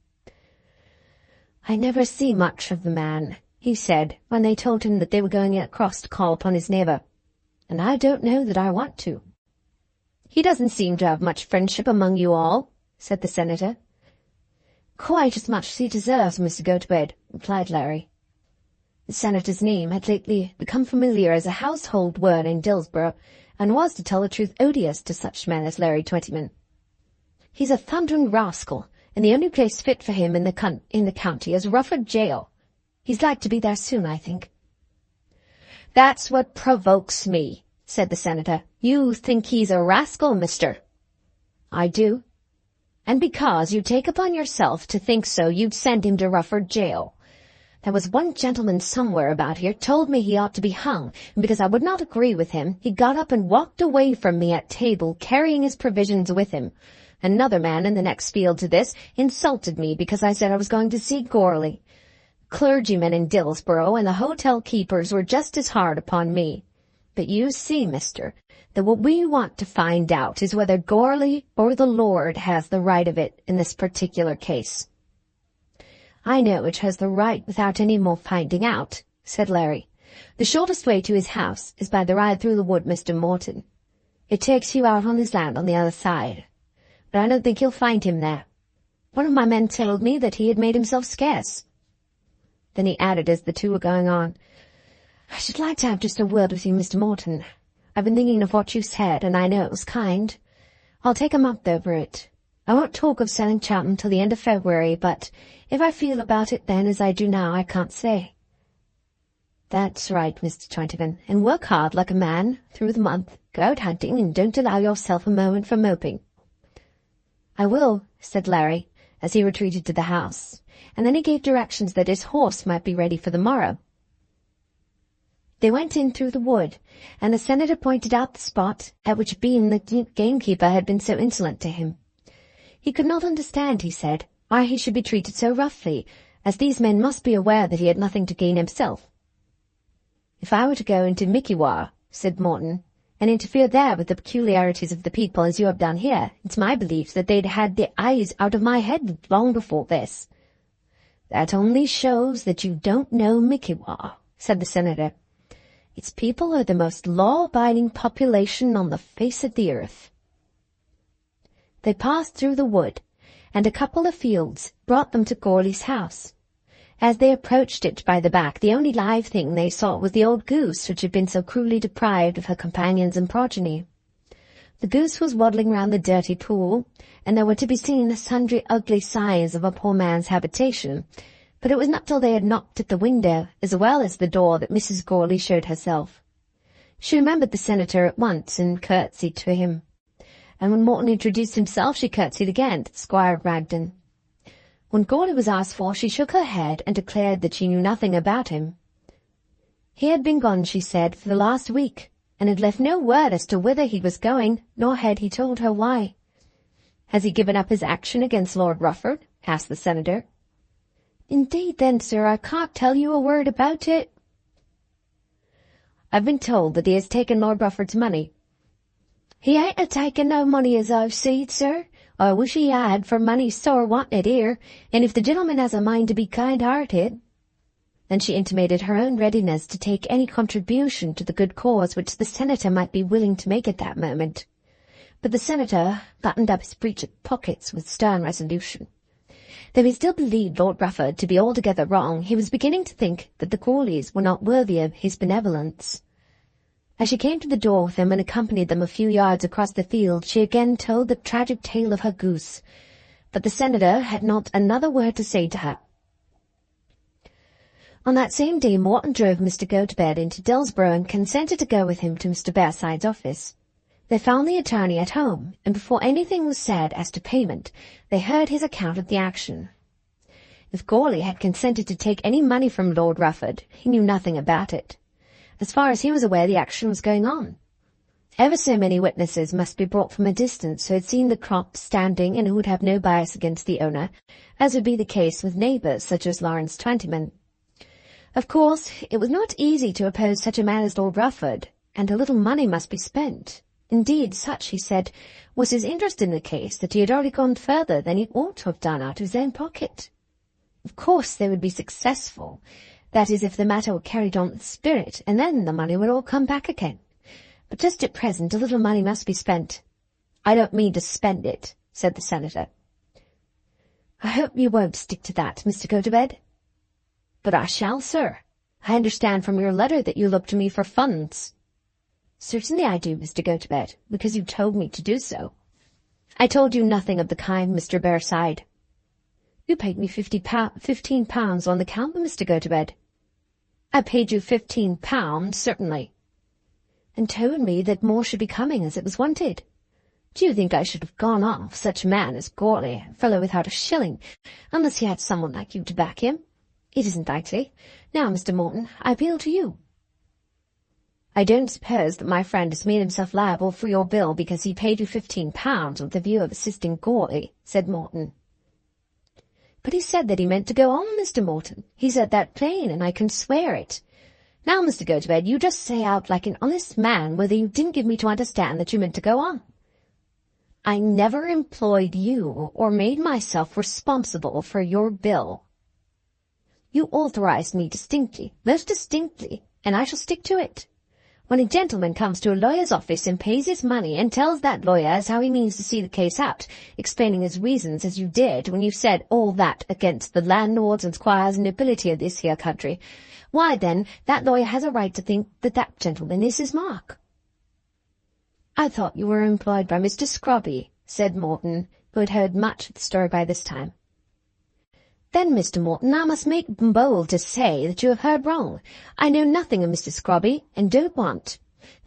I never see much of the man, he said, when they told him that they were going across to call upon his neighbour, and I don't know that I want to. He doesn't seem to have much friendship among you all, said the senator. Quite as much as he deserves, Mr. Gotobed, replied Larry. The senator's name had lately become familiar as a household word in Dillsborough, and was, to tell the truth, odious to such men as Larry Twentyman. He's a thundering rascal, and the only place fit for him in the county is Rufford Jail. He's like to be there soon, I think. That's what provokes me, said the senator. You think he's a rascal, mister? I do. And because you take upon yourself to think so, you'd send him to Rufford Jail. There was one gentleman somewhere about here told me he ought to be hung, and because I would not agree with him, he got up and walked away from me at table, carrying his provisions with him. Another man in the next field to this insulted me because I said I was going to see Goarly. Clergymen in Dillsborough and the hotel keepers were just as hard upon me. But you see, mister, that what we want to find out is whether Goarly or the Lord has the right of it in this particular case. I know it has the right without any more finding out, said Larry. The shortest way to his house is by the ride through the wood, Mr. Morton. It takes you out on his land on the other side. But I don't think you'll find him there. One of my men told me that he had made himself scarce. Then he added as the two were going on, I should like to have just a word with you, Mr. Morton. I've been thinking of what you said, and I know it was kind. I'll take a month over it. I won't talk of selling Chowton till the end of February, but if I feel about it then as I do now, I can't say. That's right, Mr. Twentyman, and work hard like a man through the month. Go out hunting, and don't allow yourself a moment for moping. I will, said Larry, as he retreated to the house, and then he gave directions that his horse might be ready for the morrow. They went in through the wood, and the senator pointed out the spot at which Bean the gamekeeper had been so insolent to him. He could not understand, he said, why he should be treated so roughly, as these men must be aware that he had nothing to gain himself. "If I were to go into Mickewa," said Morton, "and interfere there with the peculiarities of the people as you have done here, it's my belief that they'd had their eyes out of my head long before this." "That only shows that you don't know Mickewa," said the senator. "Its people are the most law-abiding population on the face of the earth." They passed through the wood, and a couple of fields brought them to Goarly's house. As they approached it by the back, the only live thing they saw was the old goose which had been so cruelly deprived of her companions and progeny. The goose was waddling round the dirty pool, and there were to be seen sundry ugly signs of a poor man's habitation, but it was not till they had knocked at the window, as well as the door, that Mrs. Goarly showed herself. She remembered the senator at once, and curtsied to him, and when Morton introduced himself she curtsied again to Squire Bragdon. When Goarly was asked for, she shook her head and declared that she knew nothing about him. He had been gone, she said, for the last week, and had left no word as to whither he was going, nor had he told her why. "Has he given up his action against Lord Rufford?" asked the senator. "Indeed then, sir, I can't tell you a word about it." "I've been told that he has taken Lord Rufford's money." "He ain't a-taken no money as I've seed, sir. I wish he had, for money's sore wanted here, and if the gentleman has a mind to be kind-hearted—" Then she intimated her own readiness to take any contribution to the good cause which the senator might be willing to make at that moment. But the senator buttoned up his breeches pockets with stern resolution. Though he still believed Lord Rufford to be altogether wrong, he was beginning to think that the Goarlys were not worthy of his benevolence. As she came to the door with him and accompanied them a few yards across the field, she again told the tragic tale of her goose, but the senator had not another word to say to her. On that same day Morton drove Mr. Gotobed into Dillsborough and consented to go with him to Mr. Bearside's office. They found the attorney at home, and before anything was said as to payment, they heard his account of the action. If Goarly had consented to take any money from Lord Rufford, he knew nothing about it. As far as he was aware, the action was going on. Ever so many witnesses must be brought from a distance who had seen the crop standing and who would have no bias against the owner, as would be the case with neighbours such as Lawrence Twentyman. Of course, it was not easy to oppose such a man as Lord Rufford, and a little money must be spent. Indeed, such, he said, was his interest in the case that he had already gone further than he ought to have done out of his own pocket. Of course they would be successful, that is, if the matter were carried on with spirit, and then the money would all come back again. But just at present a little money must be spent. "I don't mean to spend it," said the senator. "I hope you won't stick to that, Mr. Gotobed." "But I shall, sir. I understand from your letter that you look to me for funds." "Certainly I do, Mr. Gotobed, because you told me to do so." "I told you nothing of the kind, Mr. Bearside." "You paid me £15 on the counter, Mr. Gotobed." "I paid you £15, certainly." "And told me that more should be coming as it was wanted. Do you think I should have gone off such a man as Goarly, a fellow without a shilling, unless he had someone like you to back him? It isn't likely. Now, Mr. Morton, I appeal to you." "I don't suppose that my friend has made himself liable for your bill because he paid you £15 with the view of assisting Goarly," said Morton. "But he said that he meant to go on, Mr. Morton. He said that plain, and I can swear it. Now, Mr. Gotobed, you just say out like an honest man whether you didn't give me to understand that you meant to go on." "I never employed you or made myself responsible for your bill." "You authorized me distinctly, most distinctly, and I shall stick to it. When a gentleman comes to a lawyer's office and pays his money and tells that lawyer as how he means to see the case out, explaining his reasons as you did when you said all that against the landlords and squires and nobility of this here country, why then that lawyer has a right to think that that gentleman is his mark." "I thought you were employed by Mr. Scrobby," said Morton, who had heard much of the story by this time. "Then, Mr. Morton, I must make bold to say that you have heard wrong. I know nothing of Mr. Scrobby, and don't want.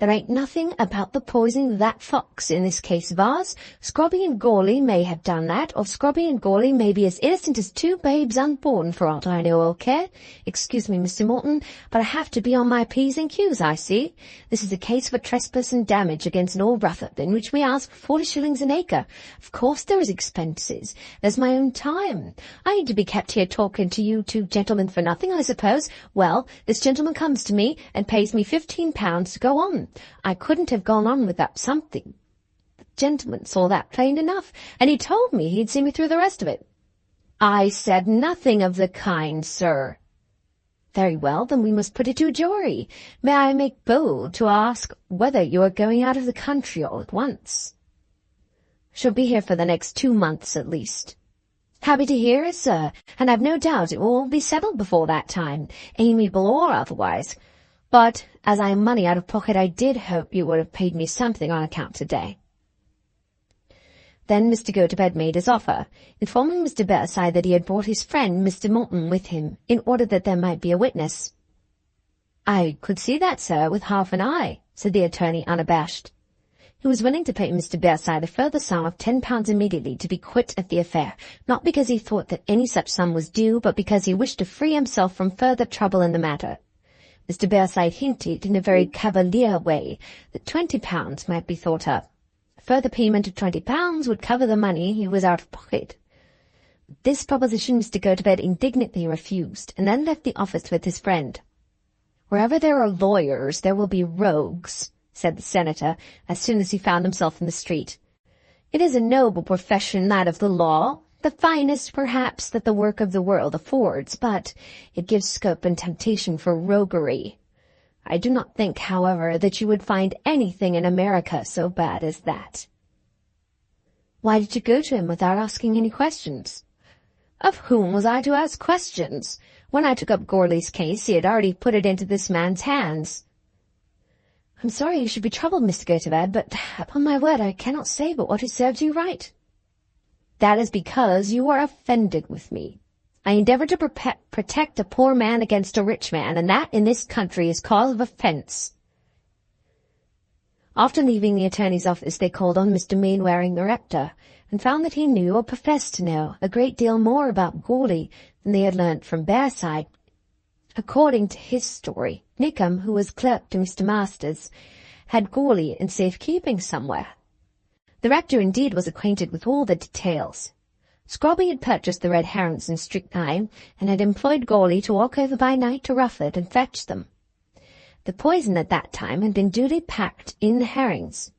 There ain't nothing about the poisoning of that fox in this case of ours. Scrobby and Gourley may have done that, or Scrobby and Gourley may be as innocent as two babes unborn for aught I know or care. Excuse me, Mr. Morton, but I have to be on my P's and Q's, I see. This is a case of a trespass and damage against an old Rufford, in which we ask for 40 shillings an acre. Of course there is expenses. There's my own time. I ain't to be kept here talking to you two gentlemen for nothing, I suppose. Well, this gentleman comes to me and pays me £15 to go on. I couldn't have gone on without something. The gentleman saw that plain enough, and he told me he'd see me through the rest of it. I said nothing of the kind, sir. Very well, then we must put it to a jury. May I make bold to ask whether you are going out of the country all at once? Shall be here for the next 2 months at least. Happy to hear it, sir, and I've no doubt it will all be settled before that time, amiable or otherwise. But, as I am money out of pocket, I did hope you would have paid me something on account today. Then Mr. Gotobed made his offer, informing Mr. Bearside that he had brought his friend Mr. Morton with him, in order that there might be a witness. I could see that, sir, with half an eye, said the attorney, unabashed. He was willing to pay Mr. Bearside a further sum of £10 immediately to be quit of the affair, not because he thought that any such sum was due, but because he wished to free himself from further trouble in the matter. Mr. Bearside hinted in a very cavalier way that £20 might be thought of. A further payment of £20 would cover the money he was out of pocket. This proposition Mr. Gotobed indignantly refused, and then left the office with his friend. Wherever there are lawyers, there will be rogues, said the senator, as soon as he found himself in the street. It is a noble profession, that of the law, the finest, perhaps, that the work of the world affords, but it gives scope and temptation for roguery. I do not think, however, that you would find anything in America so bad as that. Why did you go to him without asking any questions? Of whom was I to ask questions? When I took up Gourley's case, he had already put it into this man's hands. I'm sorry you should be troubled, Mr. Gotobed, but upon my word I cannot say but what it serves you right. That is because you are offended with me. I endeavour to protect a poor man against a rich man, and that in this country is cause of offence. After leaving the attorney's office, they called on Mr. Mainwaring, the rector, and found that he knew, or professed to know, a great deal more about Gourley than they had learnt from Bearside. According to his story, Nickem, who was clerk to Mr. Masters, had Gourley in safe keeping somewhere. The rector indeed was acquainted with all the details. Scrobby had purchased the red herrings in strychnine, and had employed Gourley to walk over by night to Rufford and fetch them. The poison at that time had been duly packed in the herrings.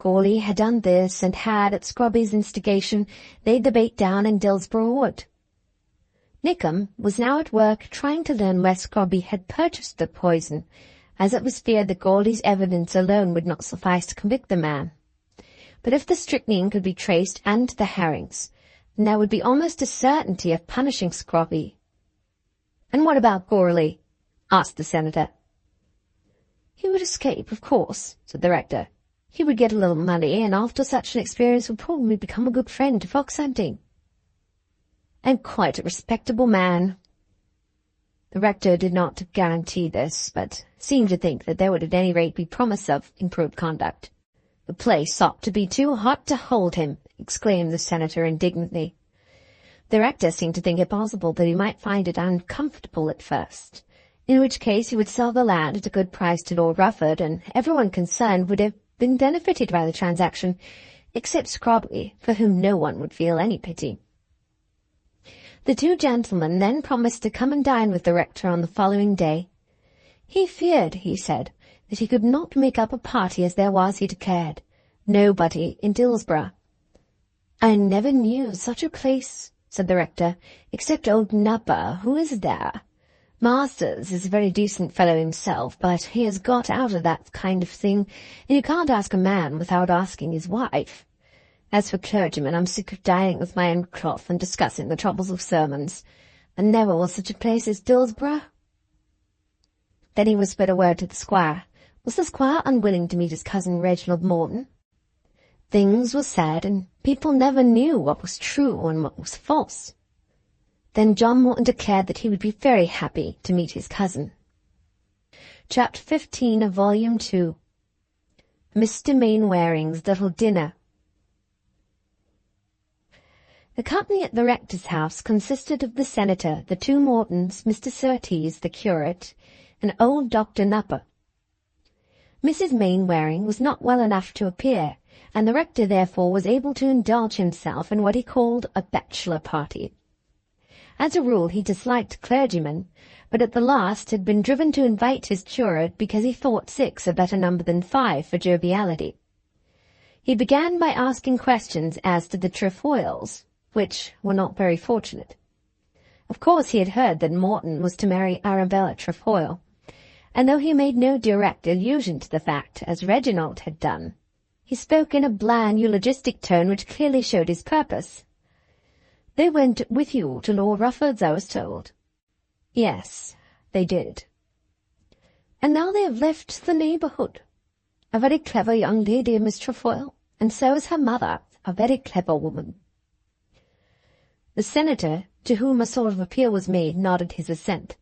Gourley had done this, and had, at Scrobby's instigation, laid the bait down in Dillsborough Wood. Nickem was now at work trying to learn where Scrobby had purchased the poison, as it was feared that Gourley's evidence alone would not suffice to convict the man. But if the strychnine could be traced and the herrings, then there would be almost a certainty of punishing Scrobby. And what about Gourley? Asked the senator. He would escape, of course, said the rector. He would get a little money, and after such an experience would probably become a good friend to fox hunting. And quite a respectable man. The rector did not guarantee this, but seemed to think that there would at any rate be promise of improved conduct. The place ought to be too hot to hold him, exclaimed the senator indignantly. The rector seemed to think it possible that he might find it uncomfortable at first, in which case he would sell the land at a good price to Lord Rufford, and everyone concerned would have been benefited by the transaction, except Scrobby, for whom no one would feel any pity. The two gentlemen then promised to come and dine with the rector on the following day. He feared, he said, that he could not make up a party as there was, he declared, nobody in Dillsborough. I never knew such a place, said the rector, except old Nupper, who is there. Masters is a very decent fellow himself, but he has got out of that kind of thing, and you can't ask a man without asking his wife. As for clergymen, I'm sick of dining with my own cloth and discussing the troubles of sermons. And never was such a place as Dillsborough. Then he whispered a word to the squire. Was the squire unwilling to meet his cousin Reginald Morton? Things were said, and people never knew what was true and what was false. Then John Morton declared that he would be very happy to meet his cousin. Chapter 15 of Volume 2. Mr. Mainwaring's little dinner. The company at the rector's house consisted of the senator, the two Mortons, Mr. Surtees, the curate, and old Dr. Nupper. Mrs. Mainwaring was not well enough to appear, and the rector therefore was able to indulge himself in what he called a bachelor party. As a rule he disliked clergymen, but at the last had been driven to invite his curate because he thought 6 a better number than 5 for joviality. He began by asking questions as to the Trefoils, which were not very fortunate. Of course he had heard that Morton was to marry Arabella Trefoil, and though he made no direct allusion to the fact, as Reginald had done, he spoke in a bland eulogistic tone which clearly showed his purpose. "They went with you to Lord Rufford's, I was told." "Yes, they did." "And now they have left the neighbourhood. A very clever young lady, Miss Trefoil, and so is her mother, a very clever woman." The senator, to whom a sort of appeal was made, nodded his assent.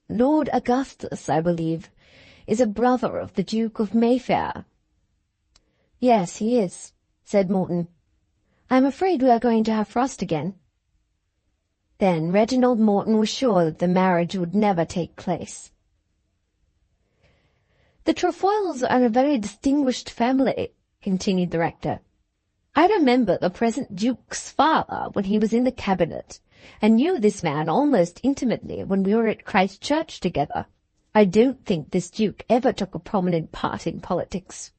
"Lord Augustus, I believe, is a brother of the Duke of Mayfair." "Yes, he is," said Morton. "I am afraid we are going to have frost again." Then Reginald Morton was sure that the marriage would never take place. "The Trefoils are a very distinguished family," continued the rector. "I remember the present Duke's father when he was in the cabinet, and knew this man almost intimately when we were at Christ Church together. I don't think this Duke ever took a prominent part in politics."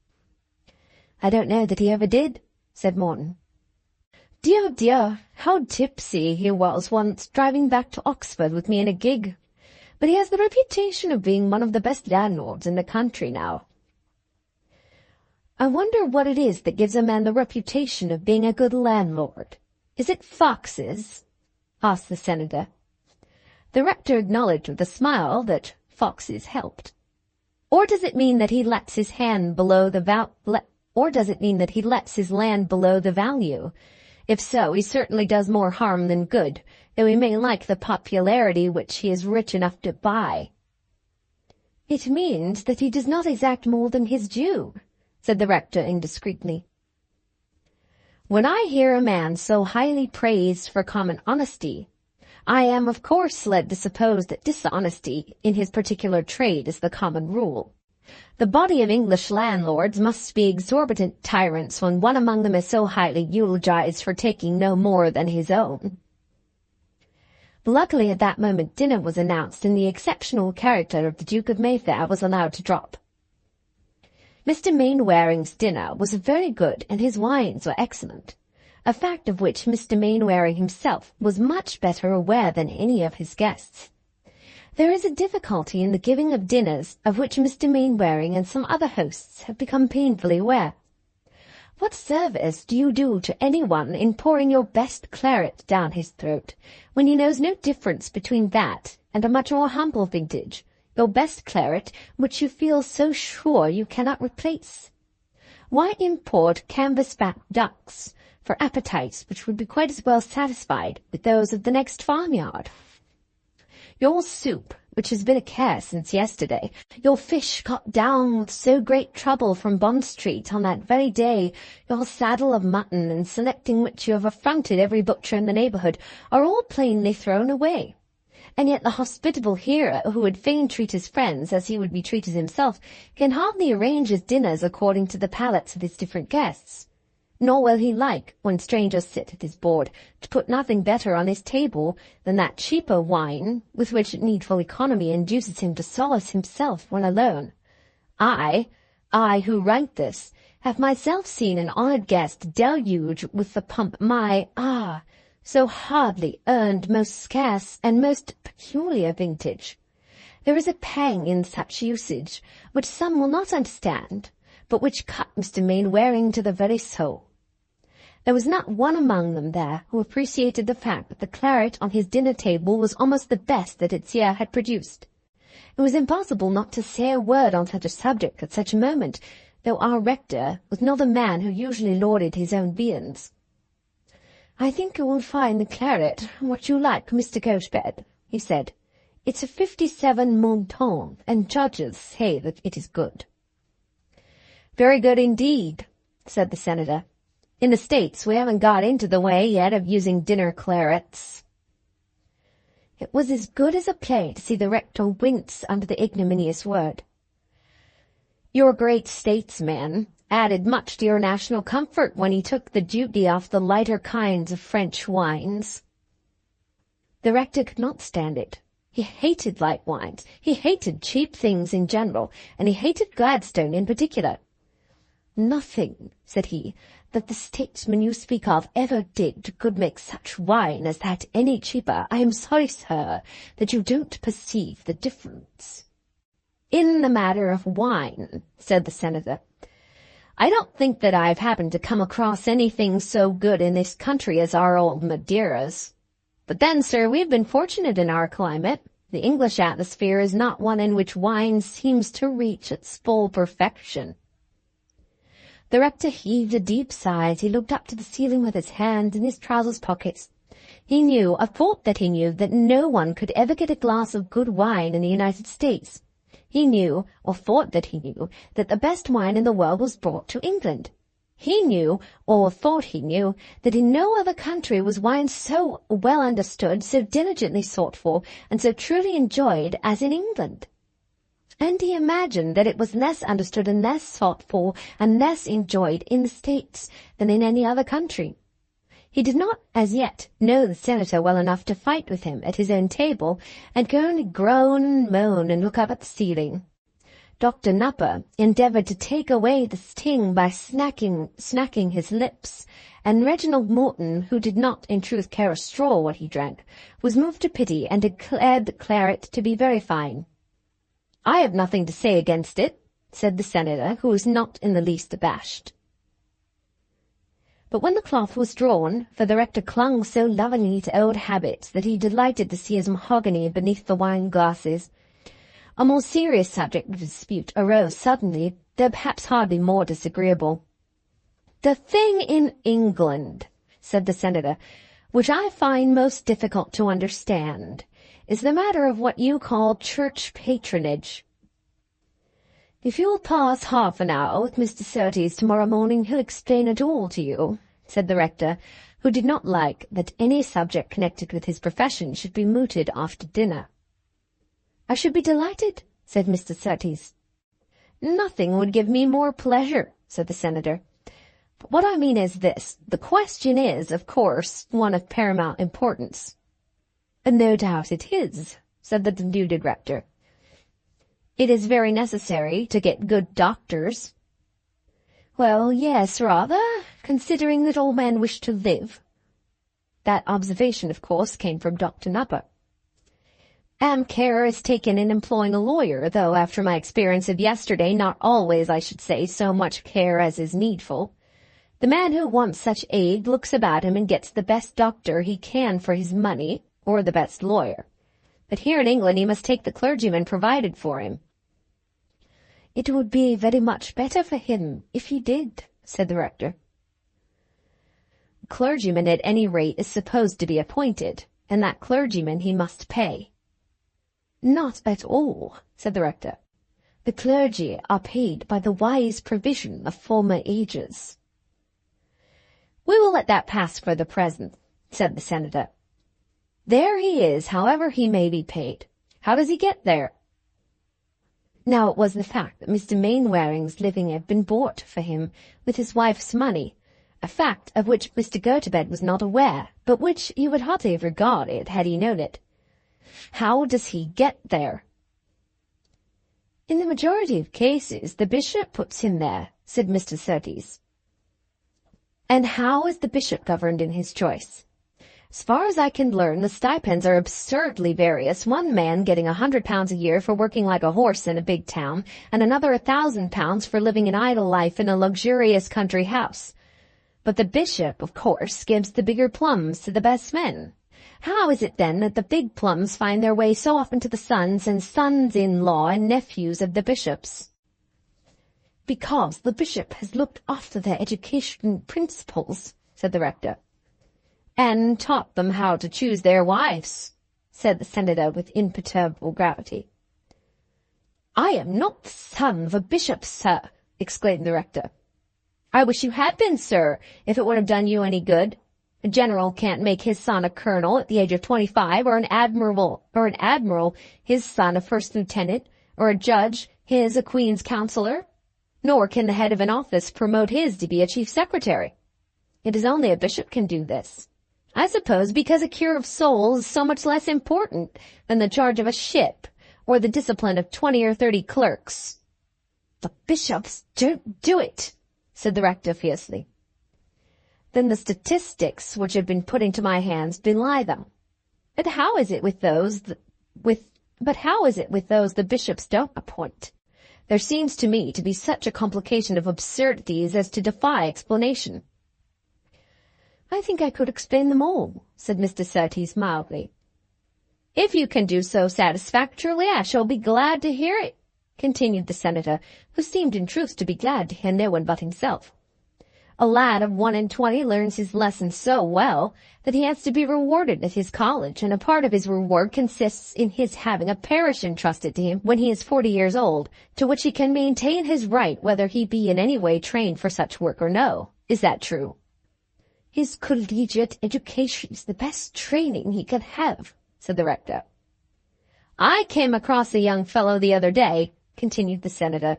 "I don't know that he ever did," said Morton. "Dear, dear, how tipsy he was once driving back to Oxford with me in a gig. But he has the reputation of being one of the best landlords in the country now." "I wonder what it is that gives a man the reputation of being a good landlord. Is it foxes?" asked the senator. The rector acknowledged with a smile that foxes helped. "Or does it mean that he lets his hand below the or does it mean that he lets his land below the value? If so, he certainly does more harm than good, though he may like the popularity which he is rich enough to buy." "It means that he does not exact more than his due," said the rector indiscreetly. "When I hear a man so highly praised for common honesty, I am of course led to suppose that dishonesty in his particular trade is the common rule. The body of English landlords must be exorbitant tyrants when one among them is so highly eulogized for taking no more than his own." Luckily at that moment dinner was announced, and the exceptional character of the Duke of Mayfair was allowed to drop. Mr. Mainwaring's dinner was very good and his wines were excellent, a fact of which Mr. Mainwaring himself was much better aware than any of his guests. There is a difficulty in the giving of dinners of which Mr. Mainwaring and some other hosts have become painfully aware. What service do you do to anyone in pouring your best claret down his throat, when he knows no difference between that and a much more humble vintage, your best claret, which you feel so sure you cannot replace? Why import canvas-backed ducks for appetites which would be quite as well satisfied with those of the next farmyard? Your soup, which has been a care since yesterday, your fish got down with so great trouble from Bond Street on that very day, your saddle of mutton, in selecting which you have affronted every butcher in the neighbourhood, are all plainly thrown away. And yet the hospitable hero, who would fain treat his friends as he would be treated himself, can hardly arrange his dinners according to the palates of his different guests. Nor will he like, when strangers sit at his board, to put nothing better on his table than that cheaper wine with which needful economy induces him to solace himself when alone. I, who write this, have myself seen an honoured guest deluge with the pump my, so hardly earned, most scarce, and most peculiar vintage. There is a pang in such usage, which some will not understand, but which cut Mr. Mainwaring to the very soul. There was not one among them there who appreciated the fact that the claret on his dinner table was almost the best that its year had produced. It was impossible not to say a word on such a subject at such a moment, though our rector was not a man who usually lauded his own viands. "I think you will find the claret what you like, Mr. Gotobed," he said. "It's a 57 Monton, and judges say that it is good." Very good indeed, said the senator. In the States we haven't got into the way yet of using dinner clarets. It was as good as a play to see the rector wince under the ignominious word. Your great statesman added much to your national comfort when he took the duty off the lighter kinds of French wines. The rector could not stand it. He hated light wines, he hated cheap things in general, and he hated Gladstone in particular. Nothing, said he, that the statesman you speak of ever did could make such wine as that any cheaper. I am sorry, sir, that you don't perceive the difference. In the matter of wine, said the senator, I don't think that I've happened to come across anything so good in this country as our old Madeiras. But then, sir, we've been fortunate in our climate. The English atmosphere is not one in which wine seems to reach its full perfection. The rector heaved a deep sigh as he looked up to the ceiling with his hands in his trousers pockets. He knew, or thought that he knew, that no one could ever get a glass of good wine in the United States. He knew, or thought that he knew, that the best wine in the world was brought to England. He knew, or thought he knew, that in no other country was wine so well understood, so diligently sought for, and so truly enjoyed as in England. And he imagined that it was less understood and less sought for and less enjoyed in the States than in any other country. He did not as yet know the senator well enough to fight with him at his own table, and could only groan and moan and look up at the ceiling. Dr. Nupper endeavoured to take away the sting by smacking his lips, and Reginald Morton, who did not in truth care a straw what he drank, was moved to pity and declared the claret to be very fine. I have nothing to say against it, said the senator, who was not in the least abashed. But when the cloth was drawn, for the rector clung so lovingly to old habits that he delighted to see his mahogany beneath the wine-glasses, a more serious subject of dispute arose suddenly, though perhaps hardly more disagreeable. The thing in England, said the senator, which I find most difficult to understand, is the matter of what you call church patronage. If you'll pass half an hour with Mr. Surtees tomorrow morning, he'll explain it all to you, said the rector, who did not like that any subject connected with his profession should be mooted after dinner. I should be delighted, said Mr. Surtees. Nothing would give me more pleasure, said the senator. But what I mean is this. The question is, of course, one of paramount importance. And no doubt it is, said the deluded rector. It is very necessary to get good doctors. Well, yes, rather, considering that all men wish to live. That observation, of course, came from Dr. Nupper. Care is taken in employing a lawyer, though after my experience of yesterday, not always, I should say, so much care as is needful. The man who wants such aid looks about him and gets the best doctor he can for his money, or the best lawyer. But here in England he must take the clergyman provided for him. It would be very much better for him if he did, said the rector. The clergyman at any rate is supposed to be appointed, and that clergyman he must pay. Not at all, said the rector. The clergy are paid by the wise provision of former ages. We will let that pass for the present, said the senator. There he is, however he may be paid. How does he get there? Now it was the fact that Mr. Mainwaring's living had been bought for him with his wife's money, a fact of which Mr. Gotobed was not aware, but which he would hardly have regarded had he known it. How does he get there? In the majority of cases, the bishop puts him there, said Mr. Surtees. And how is the bishop governed in his choice? As far as I can learn, the stipends are absurdly various, one man getting £100 a year for working like a horse in a big town, and another £1,000 for living an idle life in a luxurious country house. But the bishop, of course, gives the bigger plums to the best men. How is it, then, that the big plums find their way so often to the sons and sons-in-law and nephews of the bishops? Because the bishop has looked after their education principles, said the rector. And taught them how to choose their wives, said the senator with imperturbable gravity. I am not the son of a bishop, sir, exclaimed the rector. "I wish you had been, sir, if it would have done you any good. A general can't make his son a colonel at the age of 25, or an admiral his son a first lieutenant, or a judge his a queen's counselor. Nor can the head of an office promote his to be a chief secretary. It is only a bishop can do this. I suppose because a cure of souls is so much less important than the charge of a ship, or the discipline of 20 or 30 clerks." "The bishops don't do it," said the rector fiercely. "Then the statistics which have been put into my hands belie them. But how is it with those the bishops don't appoint? There seems to me to be such a complication of absurdities as to defy explanation." "I think I could explain them all," said Mr. Surtees mildly. "If you can do so satisfactorily, I shall be glad to hear it," continued the senator, who seemed in truth to be glad to hear no one but himself. "A lad of 21 learns his lesson so well that he has to be rewarded at his college, and a part of his reward consists in his having a parish entrusted to him when he is 40 years old, to which he can maintain his right whether he be in any way trained for such work or no. Is that true?" "His collegiate education is the best training he can have," said the rector. "I came across a young fellow the other day," continued the senator,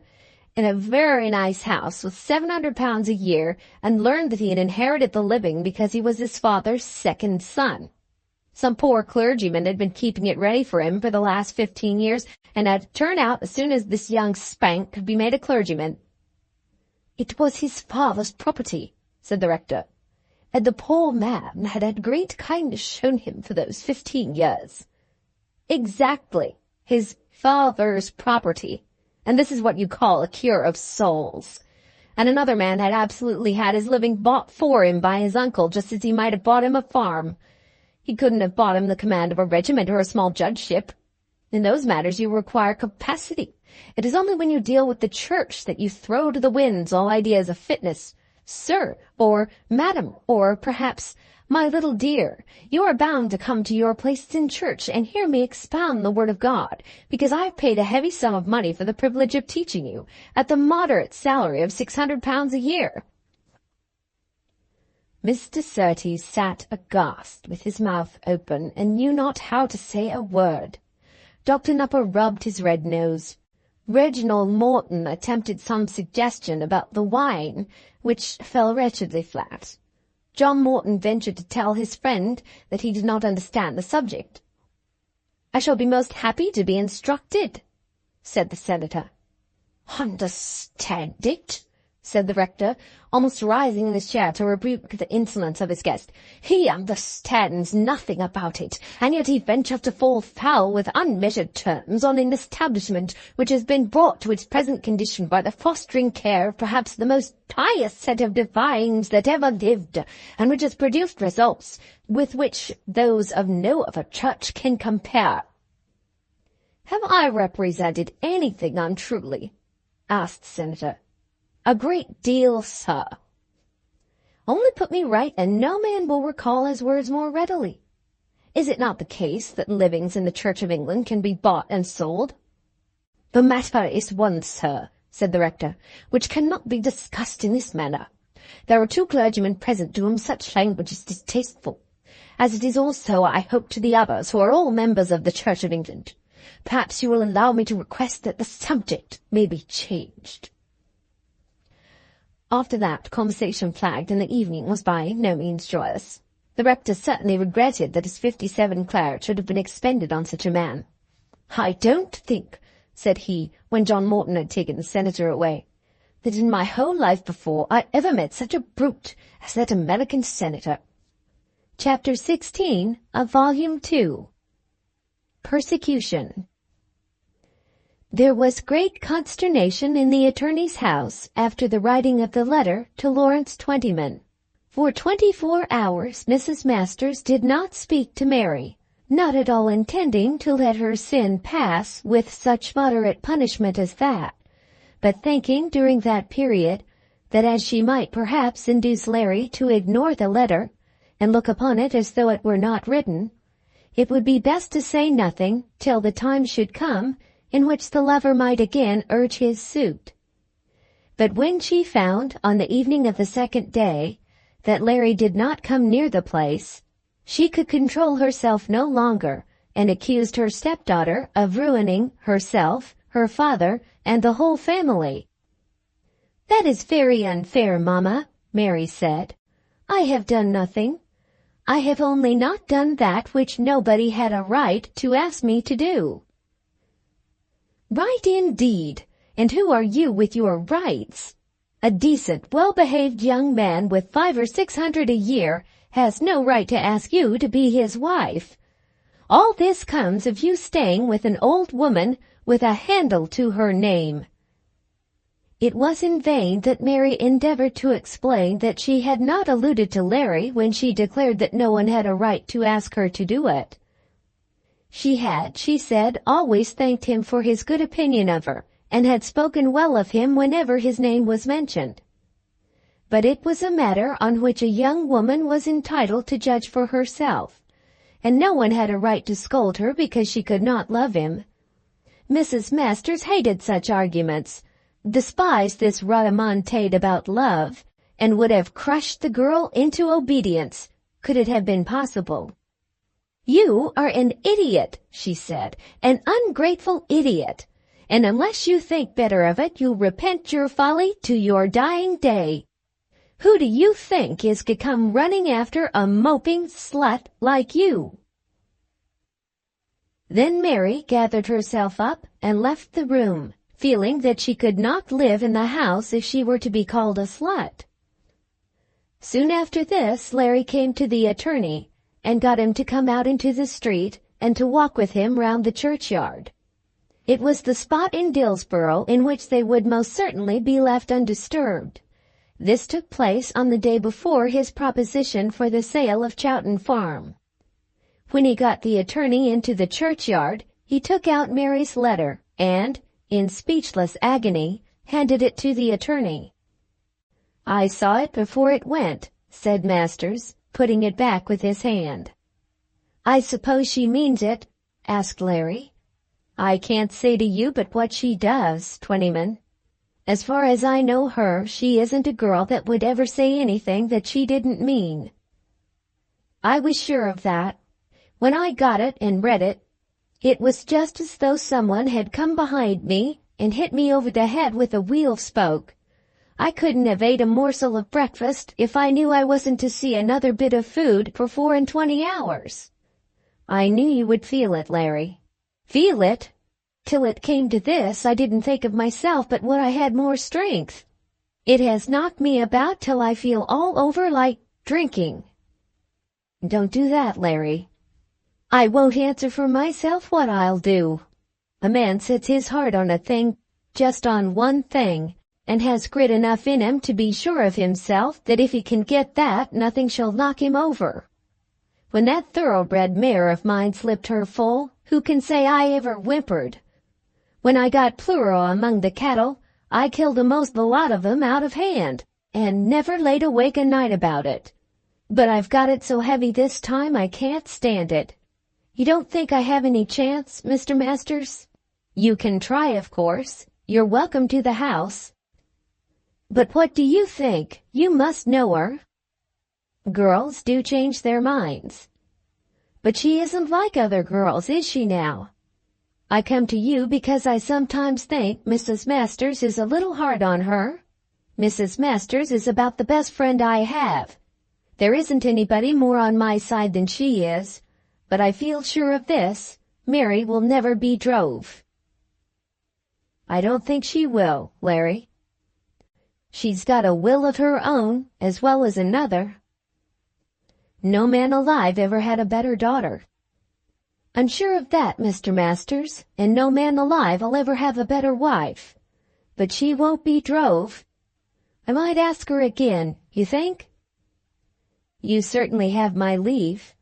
"in a very nice house with £700 a year, and learned that he had inherited the living because he was his father's second son. Some poor clergyman had been keeping it ready for him for the last 15 years, and had turned out as soon as this young spank could be made a clergyman." "It was his father's property," said the rector, "and the poor man had had great kindness shown him for those 15 years. "Exactly, his father's property. And this is what you call a cure of souls. And another man had absolutely had his living bought for him by his uncle, just as he might have bought him a farm. He couldn't have bought him the command of a regiment or a small judgeship. In those matters you require capacity. It is only when you deal with the church that you throw to the winds all ideas of fitness. Sir, or madam, or perhaps, my little dear, you are bound to come to your places in church and hear me expound the word of God, because I have paid a heavy sum of money for the privilege of teaching you, at the moderate salary of £600 a year." Mr. Surtees sat aghast, with his mouth open, and knew not how to say a word. Dr. Nupper rubbed his red nose. Reginald Morton attempted some suggestion about the wine, which fell wretchedly flat. John Morton ventured to tell his friend that he did not understand the subject. "I shall be most happy to be instructed," said the senator. "Understand it?" said the rector, almost rising in his chair to rebuke the insolence of his guest. "He understands nothing about it, and yet he ventured to fall foul with unmeasured terms on an establishment which has been brought to its present condition by the fostering care of perhaps the most pious set of divines that ever lived, and which has produced results with which those of no other church can compare." "Have I represented anything untruly?" asked the senator. "A great deal, sir." "Only put me right, and no man will recall his words more readily. Is it not the case that livings in the Church of England can be bought and sold?" "The matter is one, sir," said the rector, "which cannot be discussed in this manner. There are 2 clergymen present to whom such language is distasteful, as it is also, I hope, to the others, who are all members of the Church of England. Perhaps you will allow me to request that the subject may be changed." After that, conversation flagged, and the evening was by no means joyous. The rector certainly regretted that his 57 claret should have been expended on such a man. "I don't think," said he, when John Morton had taken the senator away, "that in my whole life before I ever met such a brute as that American senator." Chapter 16 of Volume 2. Persecution. There was great consternation in the attorney's house after the writing of the letter to Lawrence Twentyman. For 24 hours Mrs. Masters did not speak to Mary, not at all intending to let her sin pass with such moderate punishment as that, but thinking during that period that as she might perhaps induce Larry to ignore the letter and look upon it as though it were not written, it would be best to say nothing till the time should come in which the lover might again urge his suit. But when she found, on the evening of the second day, that Larry did not come near the place, she could control herself no longer, and accused her stepdaughter of ruining herself, her father, and the whole family. "That is very unfair, Mamma," Mary said. "I have done nothing. I have only not done that which nobody had a right to ask me to do." "Right indeed! And who are you with your rights? A decent, well-behaved young man with 500 or 600 a year has no right to ask you to be his wife. All this comes of you staying with an old woman with a handle to her name." It was in vain that Mary endeavored to explain that she had not alluded to Larry when she declared that no one had a right to ask her to do it. She had, she said, always thanked him for his good opinion of her, and had spoken well of him whenever his name was mentioned. But it was a matter on which a young woman was entitled to judge for herself, and no one had a right to scold her because she could not love him. Mrs. Masters hated such arguments, despised this rhodomontade about love, and would have crushed the girl into obedience, could it have been possible. "You are an idiot," she said, "an ungrateful idiot, and unless you think better of it, you'll repent your folly to your dying day. Who do you think is to come running after a moping slut like you?" Then Mary gathered herself up and left the room, feeling that she could not live in the house if she were to be called a slut. Soon after this, Larry came to the attorney and got him to come out into the street and to walk with him round the churchyard. It was the spot in Dillsborough in which they would most certainly be left undisturbed. This took place on the day before his proposition for the sale of Chowton Farm. When he got the attorney into the churchyard, he took out Mary's letter and, in speechless agony, handed it to the attorney. "I saw it before it went," said Masters, putting it back with his hand. "I suppose she means it?" asked Larry. "I can't say to you but what she does, Twentyman. As far as I know her, she isn't a girl that would ever say anything that she didn't mean." "I was sure of that. When I got it and read it, it was just as though someone had come behind me and hit me over the head with a wheel spoke. I couldn't have ate a morsel of breakfast if I knew I wasn't to see another bit of food for 24 hours. I knew you would feel it, Larry." "Feel it? Till it came to this, I didn't think of myself but what I had more strength. It has knocked me about till I feel all over like drinking." "Don't do that, Larry." "I won't answer for myself what I'll do. A man sets his heart on a thing, just on one thing, and has grit enough in him to be sure of himself that if he can get that, nothing shall knock him over. When that thoroughbred mare of mine slipped her foal, who can say I ever whimpered? When I got Pluro among the cattle, I killed the most the lot of 'em out of hand, and never laid awake a night about it. But I've got it so heavy this time I can't stand it. You don't think I have any chance, Mr. Masters? You can try, of course. You're welcome to the house. But what do you think? You must know her." "Girls do change their minds." "But she isn't like other girls, is she now? I come to you because I sometimes think Mrs. Masters is a little hard on her. Mrs. Masters is about the best friend I have. There isn't anybody more on my side than she is, but I feel sure of this, Mary will never be drove." "I don't think she will, Larry. She's got a will of her own as well as another. No man alive ever had a better daughter." "I'm sure of that, Mr. Masters, and no man alive'll ever have a better wife. But she won't be drove. I might ask her again, you think?" "You certainly have my leave."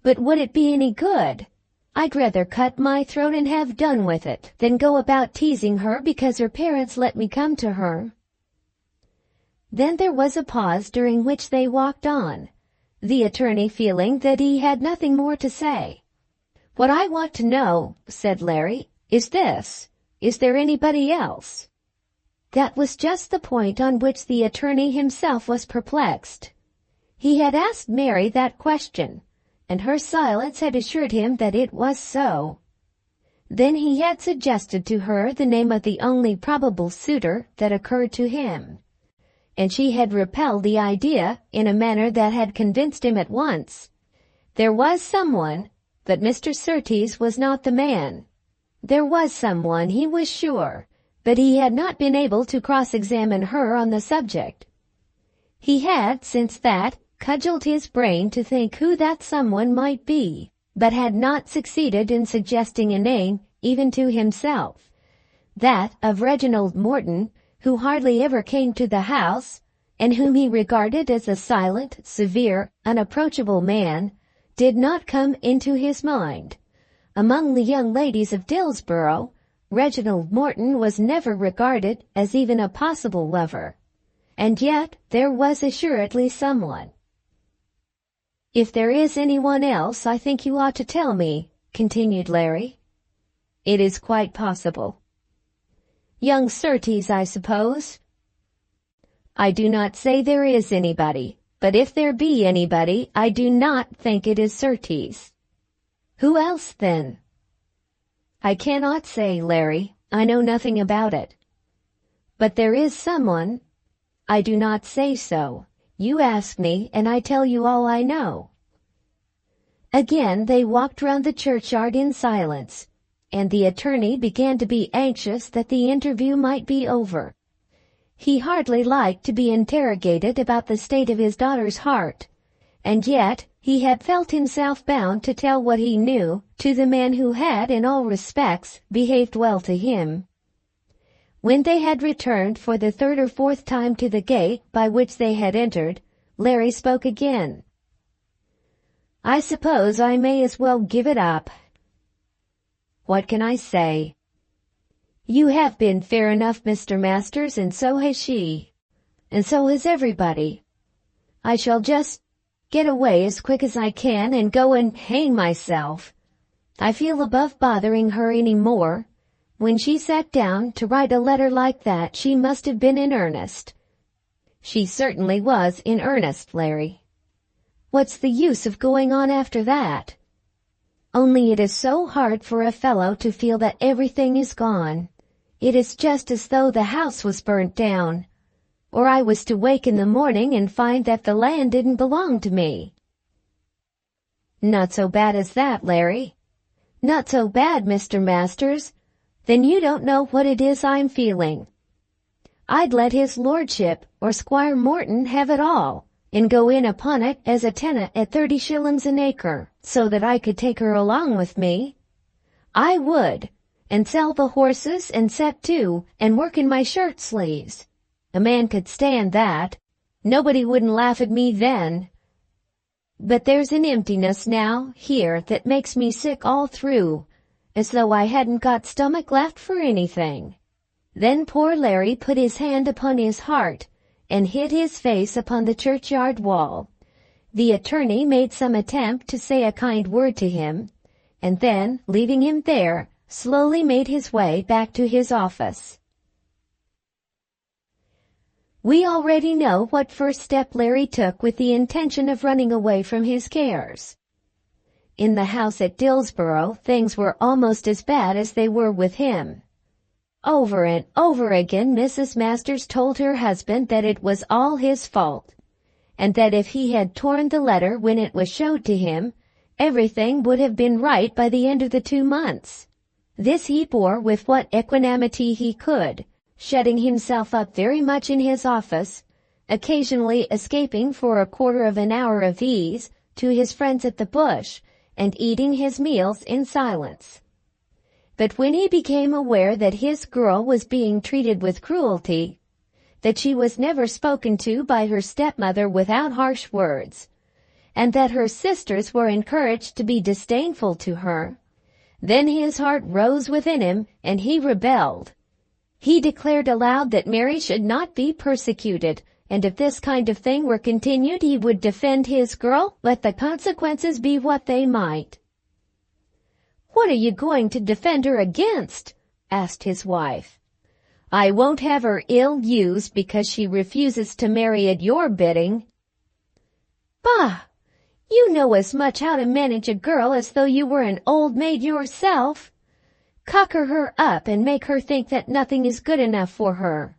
"But would it be any good? I'd rather cut my throat and have done with it than go about teasing her because her parents let me come to her." Then there was a pause during which they walked on, the attorney feeling that he had nothing more to say. "What I want to know," said Larry, "is this. Is there anybody else?" That was just the point on which the attorney himself was perplexed. He had asked Mary that question, and her silence had assured him that it was so. Then he had suggested to her the name of the only probable suitor that occurred to him, and she had repelled the idea in a manner that had convinced him at once. There was someone, but Mr. Surtees was not the man. There was someone, he was sure, but he had not been able to cross-examine her on the subject. He had, since that, cudgelled his brain to think who that someone might be, but had not succeeded in suggesting a name even to himself. That of Reginald Morton, who hardly ever came to the house, and whom he regarded as a silent, severe, unapproachable man, did not come into his mind. Among the young ladies of Dillsborough, Reginald Morton was never regarded as even a possible lover. And yet there was assuredly someone. "If there is anyone else, I think you ought to tell me," continued Larry. "It is quite possible." "Young Surtees, I suppose?" "I do not say there is anybody, but if there be anybody, I do not think it is Surtees." "Who else, then?" "I cannot say, Larry. I know nothing about it." "But there is someone." "I do not say so. You ask me, and I tell you all I know." Again they walked round the churchyard in silence, and the attorney began to be anxious that the interview might be over. He hardly liked to be interrogated about the state of his daughter's heart, and yet he had felt himself bound to tell what he knew to the man who had in all respects behaved well to him. When they had returned for the third or fourth time to the gate by which they had entered, Larry spoke again. "I suppose I may as well give it up." "What can I say?" "You have been fair enough, Mr. Masters, and so has she. And so has everybody. I shall just get away as quick as I can and go and hang myself. I feel above bothering her any more. When she sat down to write a letter like that, she must have been in earnest." "She certainly was in earnest, Larry." "What's the use of going on after that?" "Only it is so hard for a fellow to feel that everything is gone. It is just as though the house was burnt down, or I was to wake in the morning and find that the land didn't belong to me." "Not so bad as that, Larry." "Not so bad, Mr. Masters. Then you don't know what it is I'm feeling. I'd let his lordship or Squire Morton have it all, and go in upon it as a tenant at 30 shillings an acre, so that I could take her along with me. I would, and sell the horses and set to and work in my shirt sleeves. A man could stand that. Nobody wouldn't laugh at me then. But there's an emptiness now here that makes me sick all through, as though I hadn't got stomach left for anything." Then poor Larry put his hand upon his heart and hid his face upon the churchyard wall. The attorney made some attempt to say a kind word to him, and then, leaving him there, slowly made his way back to his office. We already know what first step Larry took with the intention of running away from his cares. In the house at Dillsborough, things were almost as bad as they were with him. Over and over again Mrs. Masters told her husband that it was all his fault, and that if he had torn the letter when it was showed to him, everything would have been right by the end of the 2 months. This he bore with what equanimity he could, shutting himself up very much in his office, occasionally escaping for a quarter of an hour of ease to his friends at the Bush, and eating his meals in silence. But when he became aware that his girl was being treated with cruelty, that she was never spoken to by her stepmother without harsh words, and that her sisters were encouraged to be disdainful to her, then his heart rose within him and he rebelled. He declared aloud that Mary should not be persecuted, and if this kind of thing were continued he would defend his girl, let the consequences be what they might. "What are you going to defend her against?" asked his wife. I won't have her ill-used because she refuses to marry at your bidding." "Bah! You know as much how to manage a girl as though you were an old maid yourself. Cocker her up and make her think that nothing is good enough for her.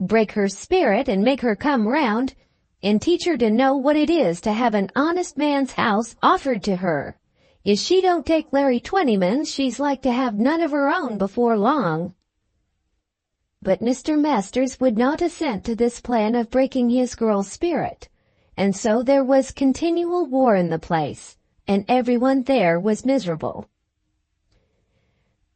Break her spirit and make her come round, and teach her to know what it is to have an honest man's house offered to her. If she don't take Larry Twentyman's, she's like to have none of her own before long." But Mr. Masters would not assent to this plan of breaking his girl's spirit, and so there was continual war in the place, and everyone there was miserable.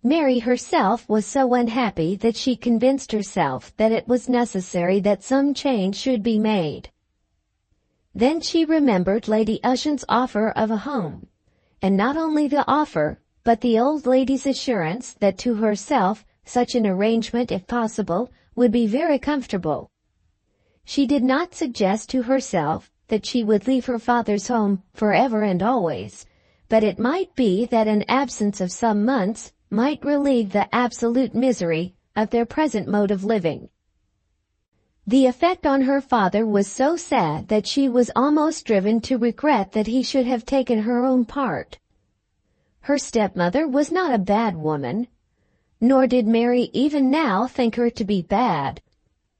Mary herself was so unhappy that she convinced herself that it was necessary that some change should be made. Then she remembered Lady Ushant's offer of a home, and not only the offer, but the old lady's assurance that to herself such an arrangement, if possible, would be very comfortable. She did not suggest to herself that she would leave her father's home forever and always, but it might be that an absence of some months might relieve the absolute misery of their present mode of living. The effect on her father was so sad that she was almost driven to regret that he should have taken her own part. Her stepmother was not a bad woman, nor did Mary even now think her to be bad.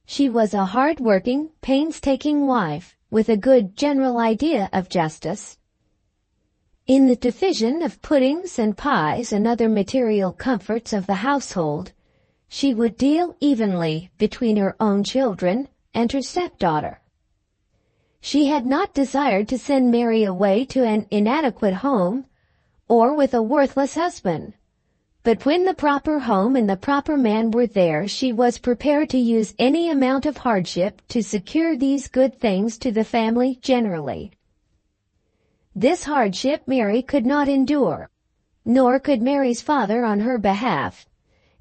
She was a hard-working, painstaking wife, with a good general idea of justice. In the division of puddings and pies and other material comforts of the household, she would deal evenly between her own children and her stepdaughter. She had not desired to send Mary away to an inadequate home, or with a worthless husband. But when the proper home and the proper man were there, she was prepared to use any amount of hardship to secure these good things to the family generally. This hardship Mary could not endure, nor could Mary's father on her behalf,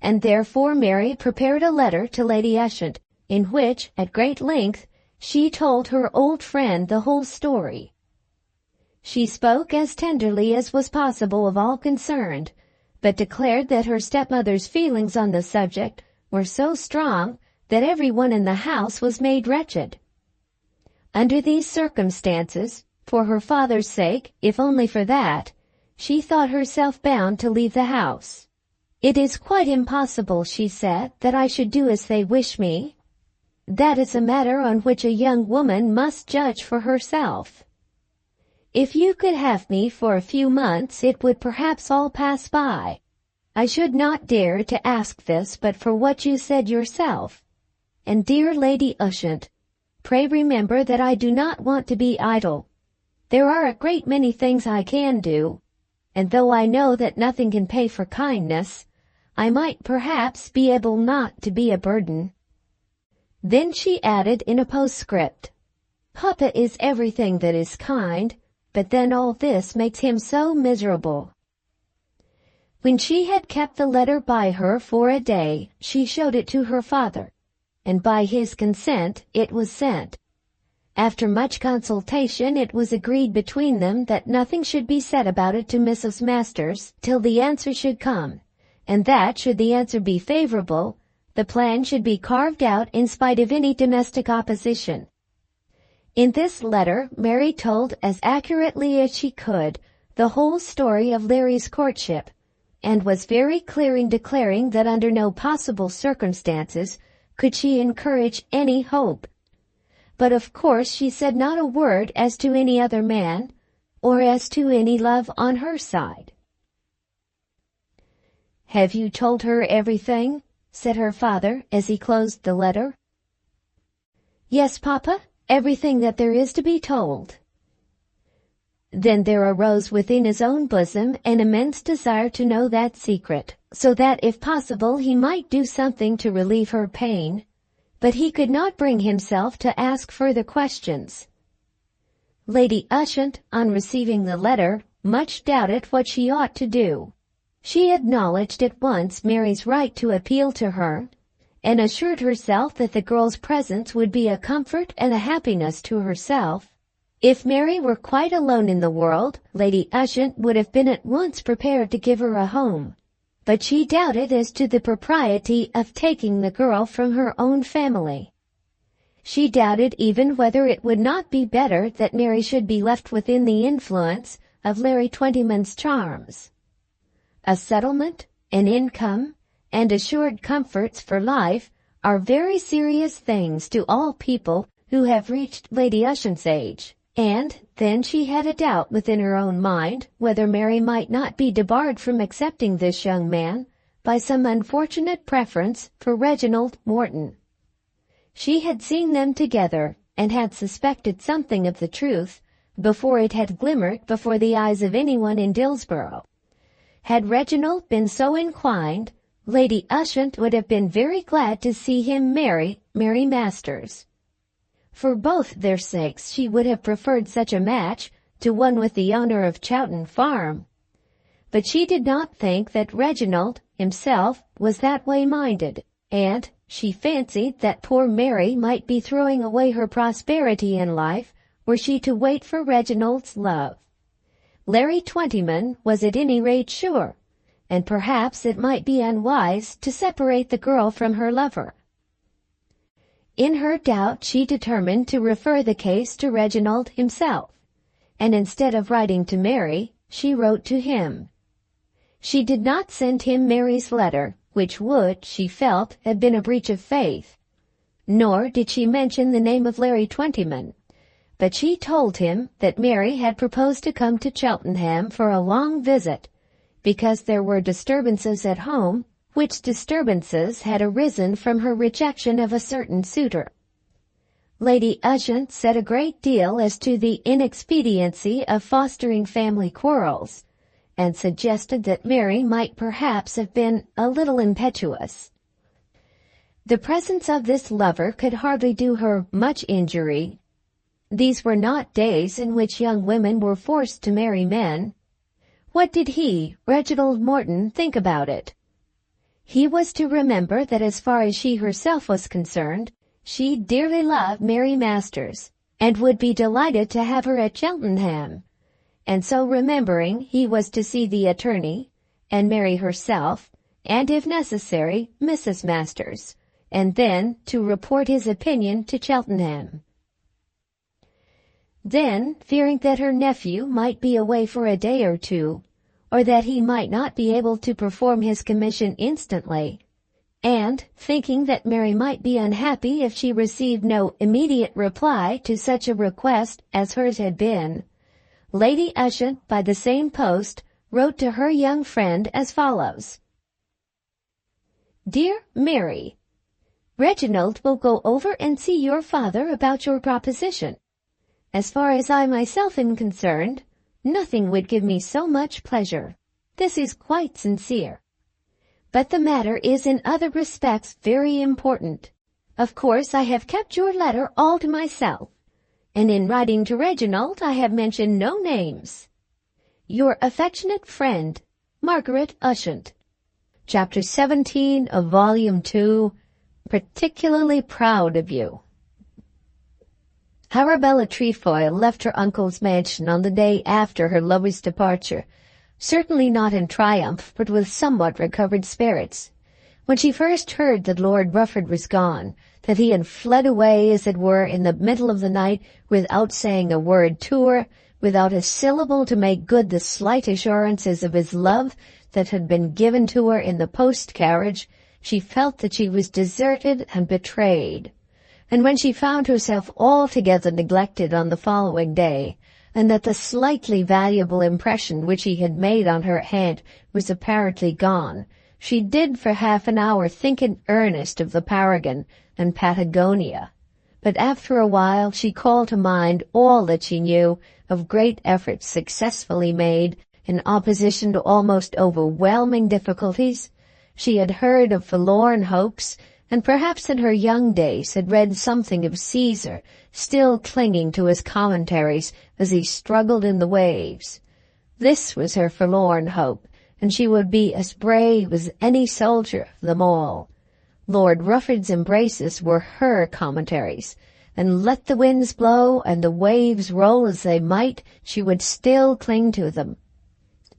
and therefore Mary prepared a letter to Lady Ushant, in which, at great length, she told her old friend the whole story. She spoke as tenderly as was possible of all concerned, but declared that her stepmother's feelings on the subject were so strong that everyone in the house was made wretched. Under these circumstances, for her father's sake, if only for that, she thought herself bound to leave the house. "It is quite impossible," she said, "that I should do as they wish me. That is a matter on which a young woman must judge for herself. If you could have me for a few months, it would perhaps all pass by. I should not dare to ask this but for what you said yourself. And dear Lady Ushant, pray remember that I do not want to be idle. There are a great many things I can do, and though I know that nothing can pay for kindness, I might perhaps be able not to be a burden." Then she added in a postscript, "Papa is everything that is kind, but then all this makes him so miserable." When she had kept the letter by her for a day, she showed it to her father, and by his consent it was sent. After much consultation it was agreed between them that nothing should be said about it to Mrs. Masters till the answer should come, and that should the answer be favorable, the plan should be carved out in spite of any domestic opposition. In this letter Mary told as accurately as she could the whole story of Larry's courtship, and was very clear in declaring that under no possible circumstances could she encourage any hope. But of course she said not a word as to any other man, or as to any love on her side. "Have you told her everything?" said her father as he closed the letter. "Yes, Papa, everything that there is to be told." Then there arose within his own bosom an immense desire to know that secret, so that if possible he might do something to relieve her pain, but he could not bring himself to ask further questions. Lady Ushant, on receiving the letter, much doubted what she ought to do. She acknowledged at once Mary's right to appeal to her, and assured herself that the girl's presence would be a comfort and a happiness to herself. If Mary were quite alone in the world, Lady Ushant would have been at once prepared to give her a home. but she doubted as to the propriety of taking the girl from her own family. She doubted even whether it would not be better that Mary should be left within the influence of Larry Twentyman's charms. A settlement, an income, and assured comforts for life are very serious things to all people who have reached Lady Ushant's age, and then she had a doubt within her own mind whether Mary might not be debarred from accepting this young man by some unfortunate preference for Reginald Morton. She had seen them together, and had suspected something of the truth before it had glimmered before the eyes of anyone in Dillsborough. Had Reginald been so inclined, Lady Ushant would have been very glad to see him marry Mary Masters. For both their sakes she would have preferred such a match to one with the owner of Chowton Farm. But she did not think that Reginald himself was that way minded, and she fancied that poor Mary might be throwing away her prosperity in life were she to wait for Reginald's love. Larry Twentyman was at any rate sure, and perhaps it might be unwise to separate the girl from her lover. In her doubt she determined to refer the case to Reginald himself, and instead of writing to Mary, she wrote to him. She did not send him Mary's letter, which would, she felt, have been a breach of faith, nor did she mention the name of Larry Twentyman, but she told him that Mary had proposed to come to Cheltenham for a long visit, because there were disturbances at home, which disturbances had arisen from her rejection of a certain suitor. Lady Ushant said a great deal as to the inexpediency of fostering family quarrels, and suggested that Mary might perhaps have been a little impetuous. The presence of this lover could hardly do her much injury. These were not days in which young women were forced to marry men. What did he, Reginald Morton, think about it? He was to remember that as far as she herself was concerned, she dearly loved Mary Masters, and would be delighted to have her at Cheltenham. And so remembering, he was to see the attorney, and Mary herself, and if necessary, Mrs. Masters, and then to report his opinion to Cheltenham. Then, fearing that her nephew might be away for a day or two, or that he might not be able to perform his commission instantly, and thinking that Mary might be unhappy if she received no immediate reply to such a request as hers had been, Lady Ushant, by the same post, wrote to her young friend as follows. Dear Mary, Reginald will go over and see your father about your proposition. As far as I myself am concerned, nothing would give me so much pleasure. This is quite sincere. But the matter is in other respects very important. Of course, I have kept your letter all to myself, and in writing to Reginald I have mentioned no names. Your affectionate friend, Margaret Ushant. Chapter 17 of Volume 2, Particularly Proud of You. Arabella Trefoil left her uncle's mansion on the day after her lover's departure, certainly not in triumph, but with somewhat recovered spirits. When she first heard that Lord Rufford was gone, that he had fled away, as it were, in the middle of the night, without saying a word to her, without a syllable to make good the slight assurances of his love that had been given to her in the post-carriage, she felt that she was deserted and betrayed. And when she found herself altogether neglected on the following day, and that the slightly valuable impression which he had made on her head was apparently gone, she did for half an hour think in earnest of the Paragon and Patagonia. But after a while she called to mind all that she knew of great efforts successfully made in opposition to almost overwhelming difficulties. She had heard of forlorn hopes, and perhaps in her young days had read something of Caesar still clinging to his commentaries as he struggled in the waves. This was her forlorn hope, and she would be as brave as any soldier of them all. Lord Rufford's embraces were her commentaries, and let the winds blow and the waves roll as they might, she would still cling to them.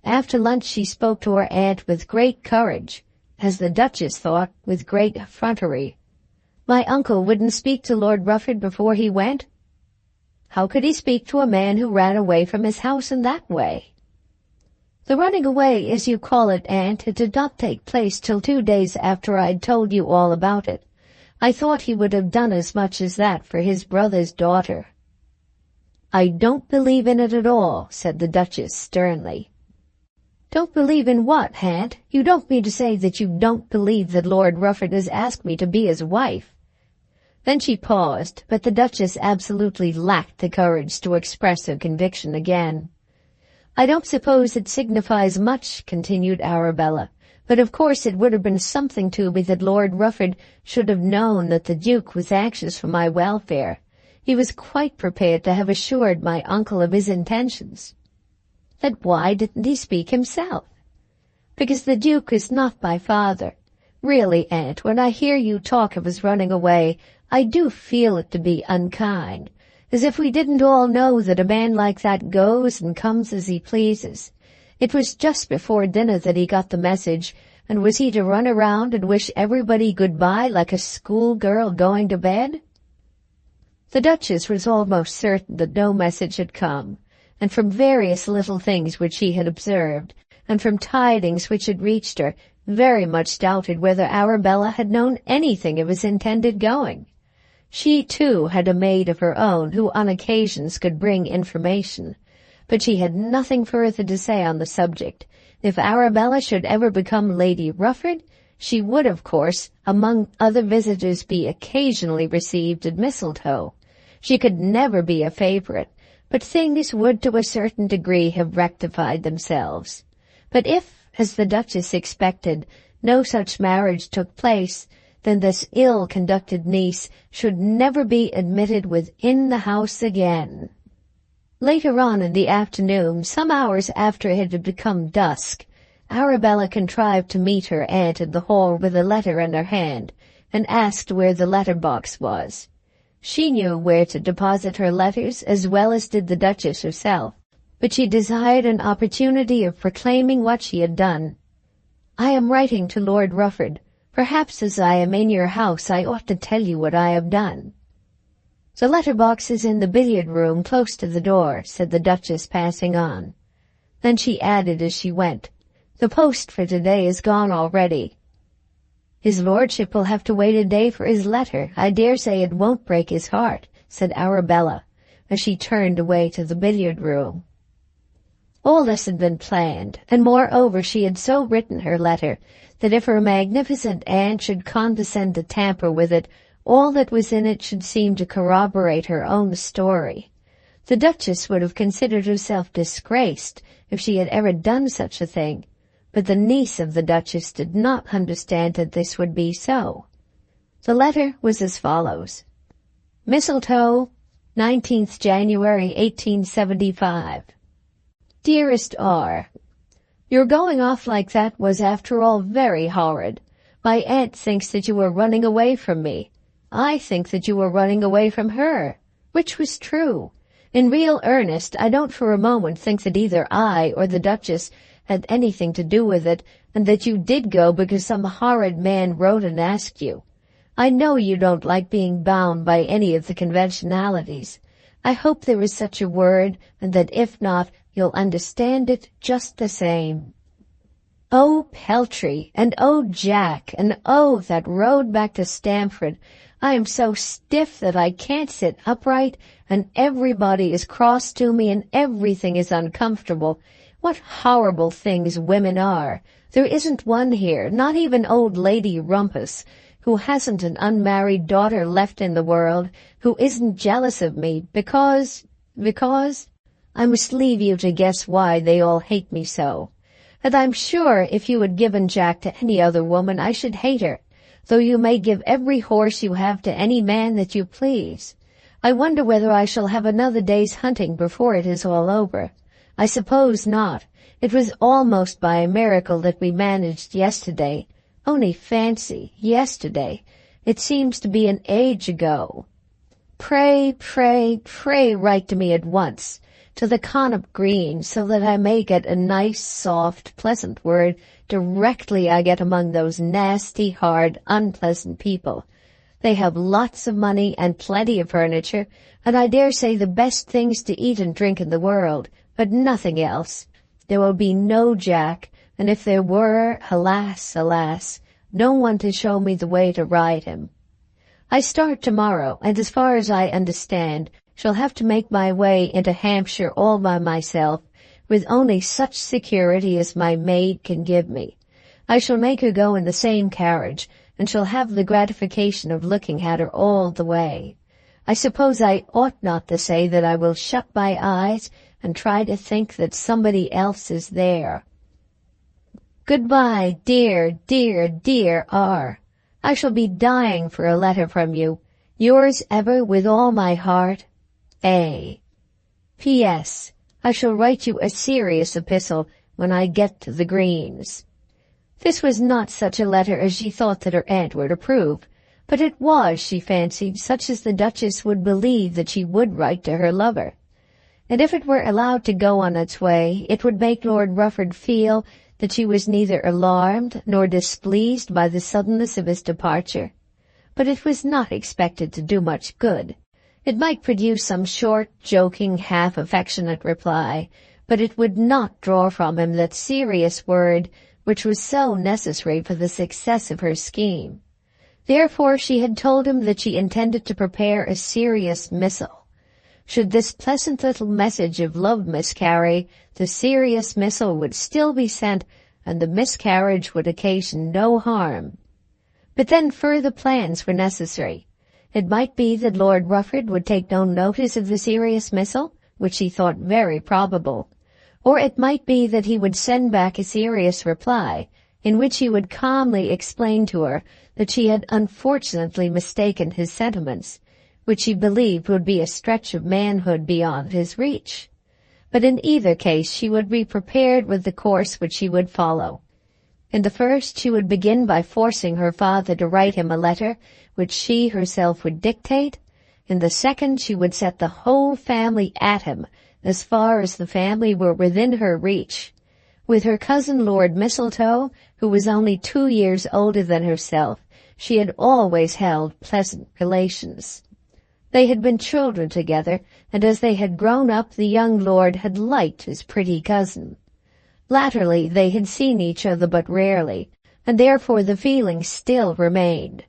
After lunch she spoke to her aunt with great courage, as the Duchess thought, with great effrontery. My uncle wouldn't speak to Lord Rufford before he went? How could he speak to a man who ran away from his house in that way? The running away, as you call it, aunt, it did not take place till 2 days after I'd told you all about it. I thought he would have done as much as that for his brother's daughter. I don't believe in it at all, said the Duchess sternly. Don't believe in what, aunt? You don't mean to say that you don't believe that Lord Rufford has asked me to be his wife? Then she paused, but the Duchess absolutely lacked the courage to express her conviction again. I don't suppose it signifies much, continued Arabella, but of course it would have been something to me that Lord Rufford should have known that the Duke was anxious for my welfare. He was quite prepared to have assured my uncle of his intentions. Then why didn't he speak himself? Because the Duke is not my father. Really, aunt, when I hear you talk of his running away, I do feel it to be unkind, as if we didn't all know that a man like that goes and comes as he pleases. It was just before dinner that he got the message, and was he to run around and wish everybody goodbye like a schoolgirl going to bed? The Duchess was almost certain that no message had come, and from various little things which she had observed, and from tidings which had reached her, very much doubted whether Arabella had known anything of his intended going. She, too, had a maid of her own who on occasions could bring information, but she had nothing further to say on the subject. If Arabella should ever become Lady Rufford, she would, of course, among other visitors, be occasionally received at Mistletoe. She could never be a favourite, but things would to a certain degree have rectified themselves. But if, as the Duchess expected, no such marriage took place, then this ill-conducted niece should never be admitted within the house again. Later on in the afternoon, some hours after it had become dusk, Arabella contrived to meet her aunt in the hall with a letter in her hand, and asked where the letter-box was. She knew where to deposit her letters as well as did the Duchess herself, but she desired an opportunity of proclaiming what she had done. I am writing to Lord Rufford. Perhaps as I am in your house I ought to tell you what I have done. The letter-box is in the billiard-room close to the door, said the Duchess, passing on. Then she added as she went, the post for today is gone already. His lordship will have to wait a day for his letter. I dare say it won't break his heart, said Arabella, as she turned away to the billiard-room. All this had been planned, and moreover she had so written her letter that if her magnificent aunt should condescend to tamper with it, all that was in it should seem to corroborate her own story. The Duchess would have considered herself disgraced if she had ever done such a thing, but the niece of the Duchess did not understand that this would be so. The letter was as follows. Mistletoe, 19th January 1875. Dearest R., your going off like that was after all very horrid. My aunt thinks that you were running away from me. I think that you were running away from her, which was true. In real earnest, I don't for a moment think that either I or the Duchess had anything to do with it, and that you did go because some horrid man wrote and asked you. I know you don't like being bound by any of the conventionalities. I hope there is such a word, and that if not, you'll understand it just the same. Oh, Peltry, and oh, Jack, and oh, that road back to Stamford. I am so stiff that I can't sit upright, and everybody is cross to me, and everything is uncomfortable. What horrible things women are! There isn't one here, not even old Lady Rumpus, who hasn't an unmarried daughter left in the world, who isn't jealous of me, because I must leave you to guess why they all hate me so. And I'm sure if you had given Jack to any other woman I should hate her, though you may give every horse you have to any man that you please. I wonder whether I shall have another day's hunting before it is all over. I suppose not. It was almost by a miracle that we managed yesterday. Only fancy, yesterday. It seems to be an age ago. Pray, pray, pray write to me at once. to the Connaught Green, so that I may get a nice, soft, pleasant word directly I get among those nasty, hard, unpleasant people. They have lots of money and plenty of furniture, and I dare say the best things to eat and drink in the world, but nothing else. There will be no Jack, and if there were, alas, alas, no one to show me the way to ride him. I start tomorrow, and as far as I understand, shall have to make my way into Hampshire all by myself, with only such security as my maid can give me. I shall make her go in the same carriage, and shall have the gratification of looking at her all the way. I suppose I ought not to say that I will shut my eyes and try to think that somebody else is there. Goodbye, dear, dear, dear R. I shall be dying for a letter from you. Yours ever with all my heart, A. P.S. I shall write you a serious epistle when I get to the Greens. This was not such a letter as she thought that her aunt would approve, but it was, she fancied, such as the Duchess would believe that she would write to her lover. And if it were allowed to go on its way, it would make Lord Rufford feel that she was neither alarmed nor displeased by the suddenness of his departure. But it was not expected to do much good. It might produce some short, joking, half-affectionate reply, but it would not draw from him that serious word which was so necessary for the success of her scheme. Therefore she had told him that she intended to prepare a serious missile. Should this pleasant little message of love miscarry, the serious missile would still be sent, and the miscarriage would occasion no harm. But then further plans were necessary. It might be that Lord Rufford would take no notice of the serious missile, which he thought very probable, or it might be that he would send back a serious reply, in which he would calmly explain to her that she had unfortunately mistaken his sentiments, which he believed would be a stretch of manhood beyond his reach. But in either case she would be prepared with the course which she would follow. In the first, she would begin by forcing her father to write him a letter, which she herself would dictate. In the second, she would set the whole family at him, as far as the family were within her reach. With her cousin Lord Mistletoe, who was only 2 years older than herself, she had always held pleasant relations. They had been children together, and as they had grown up, the young lord had liked his pretty cousin. Latterly they had seen each other but rarely, and therefore the feeling still remained.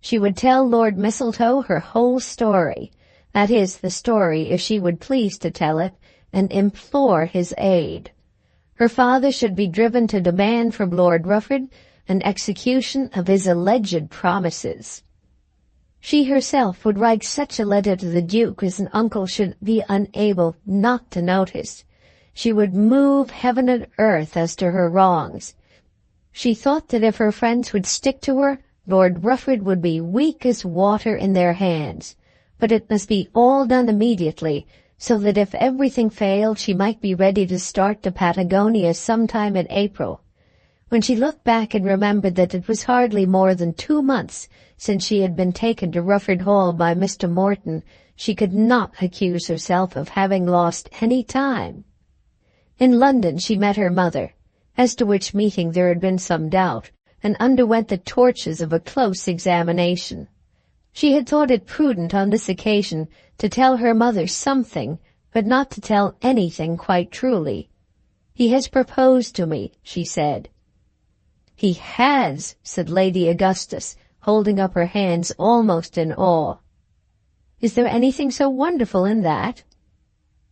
She would tell Lord Mistletoe her whole story, that is, the story if she would please to tell it, and implore his aid. Her father should be driven to demand from Lord Rufford an execution of his alleged promises. She herself would write such a letter to the Duke as an uncle should be unable not to notice. She would move heaven and earth as to her wrongs. She thought that if her friends would stick to her, Lord Rufford would be weak as water in their hands. But it must be all done immediately, so that if everything failed she might be ready to start to Patagonia sometime in April. When she looked back and remembered that it was hardly more than 2 months since she had been taken to Rufford Hall by Mr. Morton, she could not accuse herself of having lost any time. In London she met her mother, as to which meeting there had been some doubt, and underwent the tortures of a close examination. She had thought it prudent on this occasion to tell her mother something, but not to tell anything quite truly. "He has proposed to me," she said. "He has," said Lady Augustus, holding up her hands almost in awe. "Is there anything so wonderful in that?"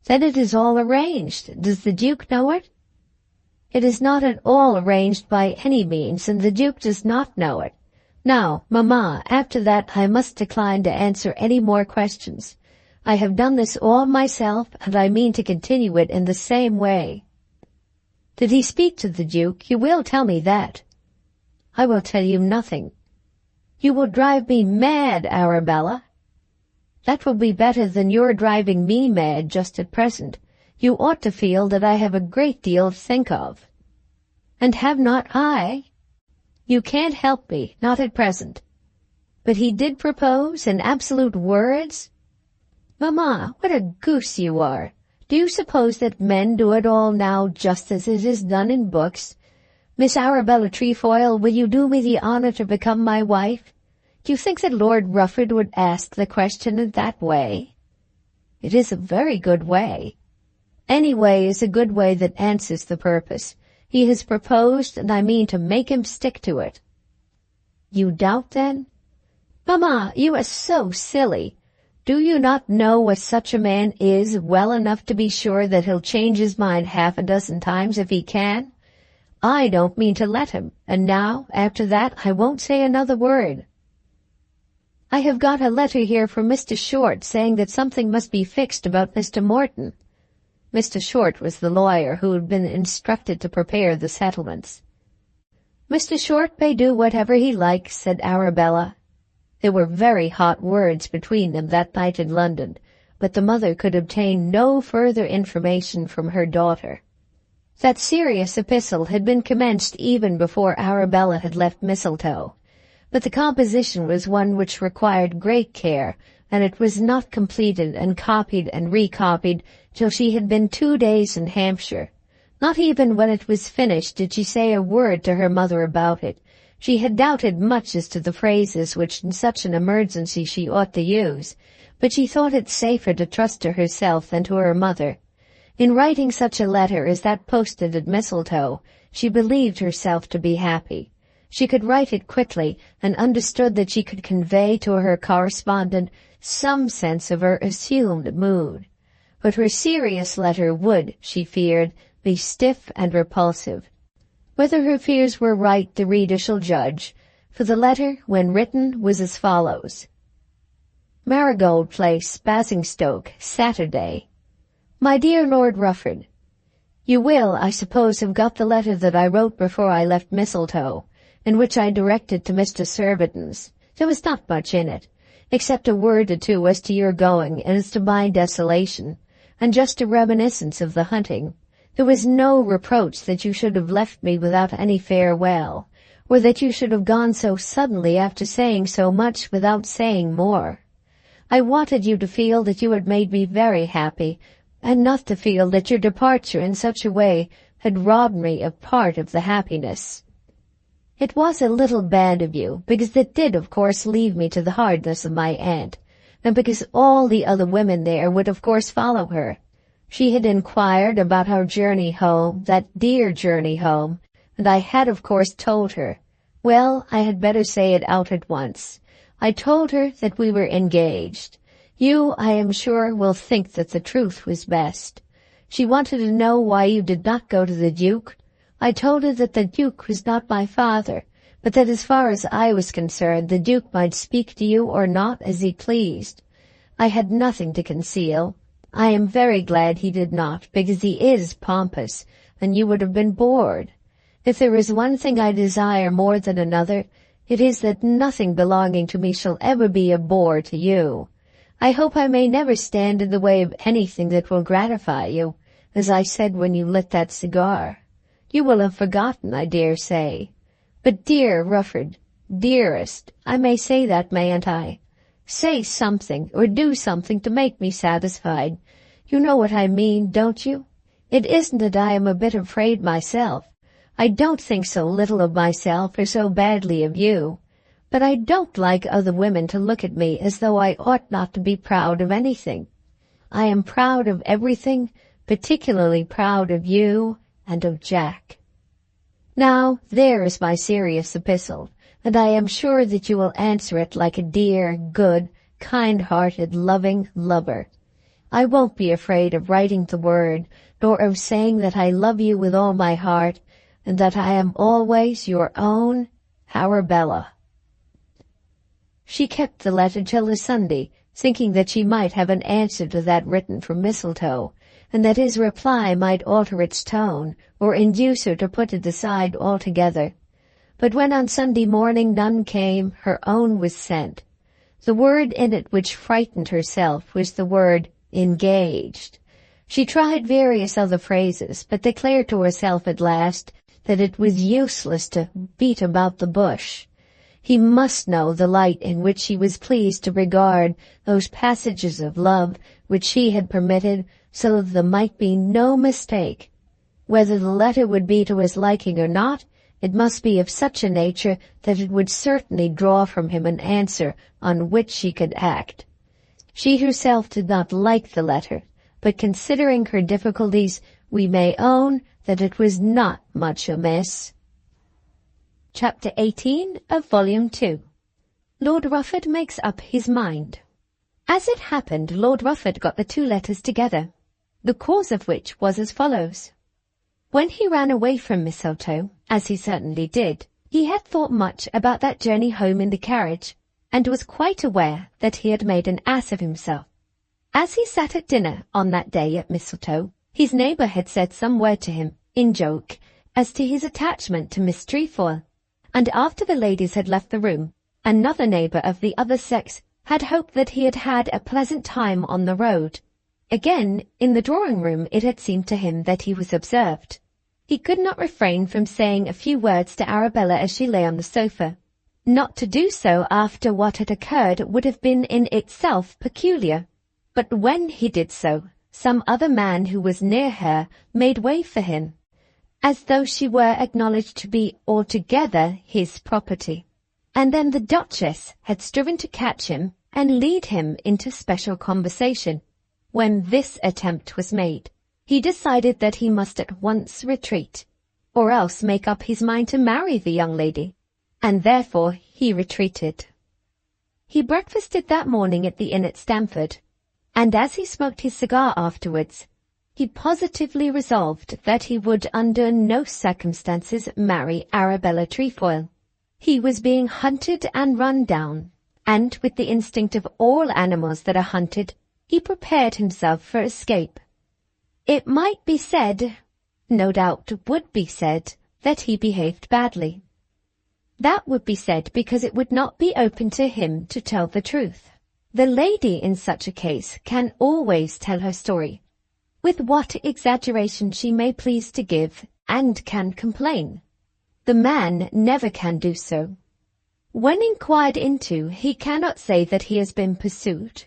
"Then it is all arranged. Does the Duke know it?" "It is not at all arranged by any means, and the Duke does not know it. Now, Mamma, after that I must decline to answer any more questions. I have done this all myself, and I mean to continue it in the same way." "Did he speak to the Duke? You will tell me that." "I will tell you nothing." "You will drive me mad, Arabella." "That will be better than your driving me mad just at present. You ought to feel that I have a great deal to think of." "And have not I?" "You can't help me, not at present." "But he did propose in absolute words?" "Mamma, what a goose you are! Do you suppose that men do it all now just as it is done in books? Miss Arabella Trefoil, will you do me the honour to become my wife? Do you think that Lord Rufford would ask the question in that way? It is a very good way. Any way is a good way that answers the purpose. He has proposed, and I mean to make him stick to it. You doubt, then? Mamma, you are so silly. Do you not know what such a man is well enough to be sure that he'll change his mind half a dozen times if he can? I don't mean to let him, and now, after that, I won't say another word. I have got a letter here from Mr. Short saying that something must be fixed about Mr. Morton. Mr. Short was the lawyer who had been instructed to prepare the settlements. Mr. Short may do whatever he likes, said Arabella. There were very hot words between them that night in London, but the mother could obtain no further information from her daughter. That serious epistle had been commenced even before Arabella had left Mistletoe, but the composition was one which required great care, and it was not completed and copied and recopied till she had been 2 days in Hampshire. Not even when it was finished did she say a word to her mother about it. She had doubted much as to the phrases which in such an emergency she ought to use, but she thought it safer to trust to herself than to her mother. In writing such a letter as that posted at Mistletoe, she believed herself to be happy. She could write it quickly, and understood that she could convey to her correspondent some sense of her assumed mood. But her serious letter would, she feared, be stiff and repulsive. Whether her fears were right the reader shall judge, for the letter, when written, was as follows. Marigold Place, Basingstoke, Saturday. My dear Lord Rufford, you will, I suppose, have got the letter that I wrote before I left Mistletoe, in which I directed to Mr. Surbiton's. There was not much in it, except a word or two as to your going and as to my desolation, and just a reminiscence of the hunting. There was no reproach that you should have left me without any farewell, or that you should have gone so suddenly after saying so much without saying more. I wanted you to feel that you had made me very happy, and not to feel that your departure in such a way had robbed me of part of the happiness. It was a little bad of you, because it did, of course, leave me to the hardness of my aunt, and because all the other women there would, of course, follow her. She had inquired about our journey home, that dear journey home, and I had, of course, told her. Well, I had better say it out at once. I told her that we were engaged. You, I am sure, will think that the truth was best. She wanted to know why you did not go to the Duke. I told her that the Duke was not my father, but that as far as I was concerned, the Duke might speak to you or not as he pleased. I had nothing to conceal. I am very glad he did not, because he is pompous, and you would have been bored. If there is one thing I desire more than another, it is that nothing belonging to me shall ever be a bore to you. I hope I may never stand in the way of anything that will gratify you, as I said when you lit that cigar. You will have forgotten, I dare say. But dear Rufford, dearest, I may say that, mayn't I? Say something, or do something to make me satisfied. You know what I mean, don't you? It isn't that I am a bit afraid myself. I don't think so little of myself or so badly of you. But I don't like other women to look at me as though I ought not to be proud of anything. I am proud of everything, particularly proud of you and of Jack. Now, there is my serious epistle, and I am sure that you will answer it like a dear, good, kind-hearted, loving lover. I won't be afraid of writing the word, nor of saying that I love you with all my heart, and that I am always your own Arabella. She kept the letter till the Sunday, thinking that she might have an answer to that written from Mistletoe, and that his reply might alter its tone, or induce her to put it aside altogether. But when on Sunday morning none came, her own was sent. The word in it which frightened herself was the word engaged. She tried various other phrases, but declared to herself at last that it was useless to beat about the bush. He must know the light in which she was pleased to regard those passages of love which she had permitted, so that there might be no mistake. Whether the letter would be to his liking or not, it must be of such a nature that it would certainly draw from him an answer on which she could act. She herself did not like the letter, but considering her difficulties, we may own that it was not much amiss. Chapter 18 of Volume 2. Lord Rufford makes up his mind. As it happened, Lord Rufford got the two letters together, the cause of which was as follows. When he ran away from Mistletoe, as he certainly did, he had thought much about that journey home in the carriage, and was quite aware that he had made an ass of himself. As he sat at dinner on that day at Mistletoe, his neighbour had said some word to him, in joke, as to his attachment to Miss Trefoil, and after the ladies had left the room, another neighbour of the other sex had hoped that he had had a pleasant time on the road. Again, in the drawing-room it had seemed to him that he was observed. He could not refrain from saying a few words to Arabella as she lay on the sofa. Not to do so after what had occurred would have been in itself peculiar, but when he did so, some other man who was near her made way for him, as though she were acknowledged to be altogether his property. And then the Duchess had striven to catch him and lead him into special conversation. When this attempt was made, he decided that he must at once retreat, or else make up his mind to marry the young lady, and therefore he retreated. He breakfasted that morning at the inn at Stamford, and as he smoked his cigar afterwards, he positively resolved that he would under no circumstances marry Arabella Trefoil. He was being hunted and run down, and with the instinct of all animals that are hunted, he prepared himself for escape. It might be said, no doubt would be said, that he behaved badly. That would be said because it would not be open to him to tell the truth. The lady in such a case can always tell her story, with what exaggeration she may please to give, and can complain. The man never can do so. When inquired into, he cannot say that he has been pursued.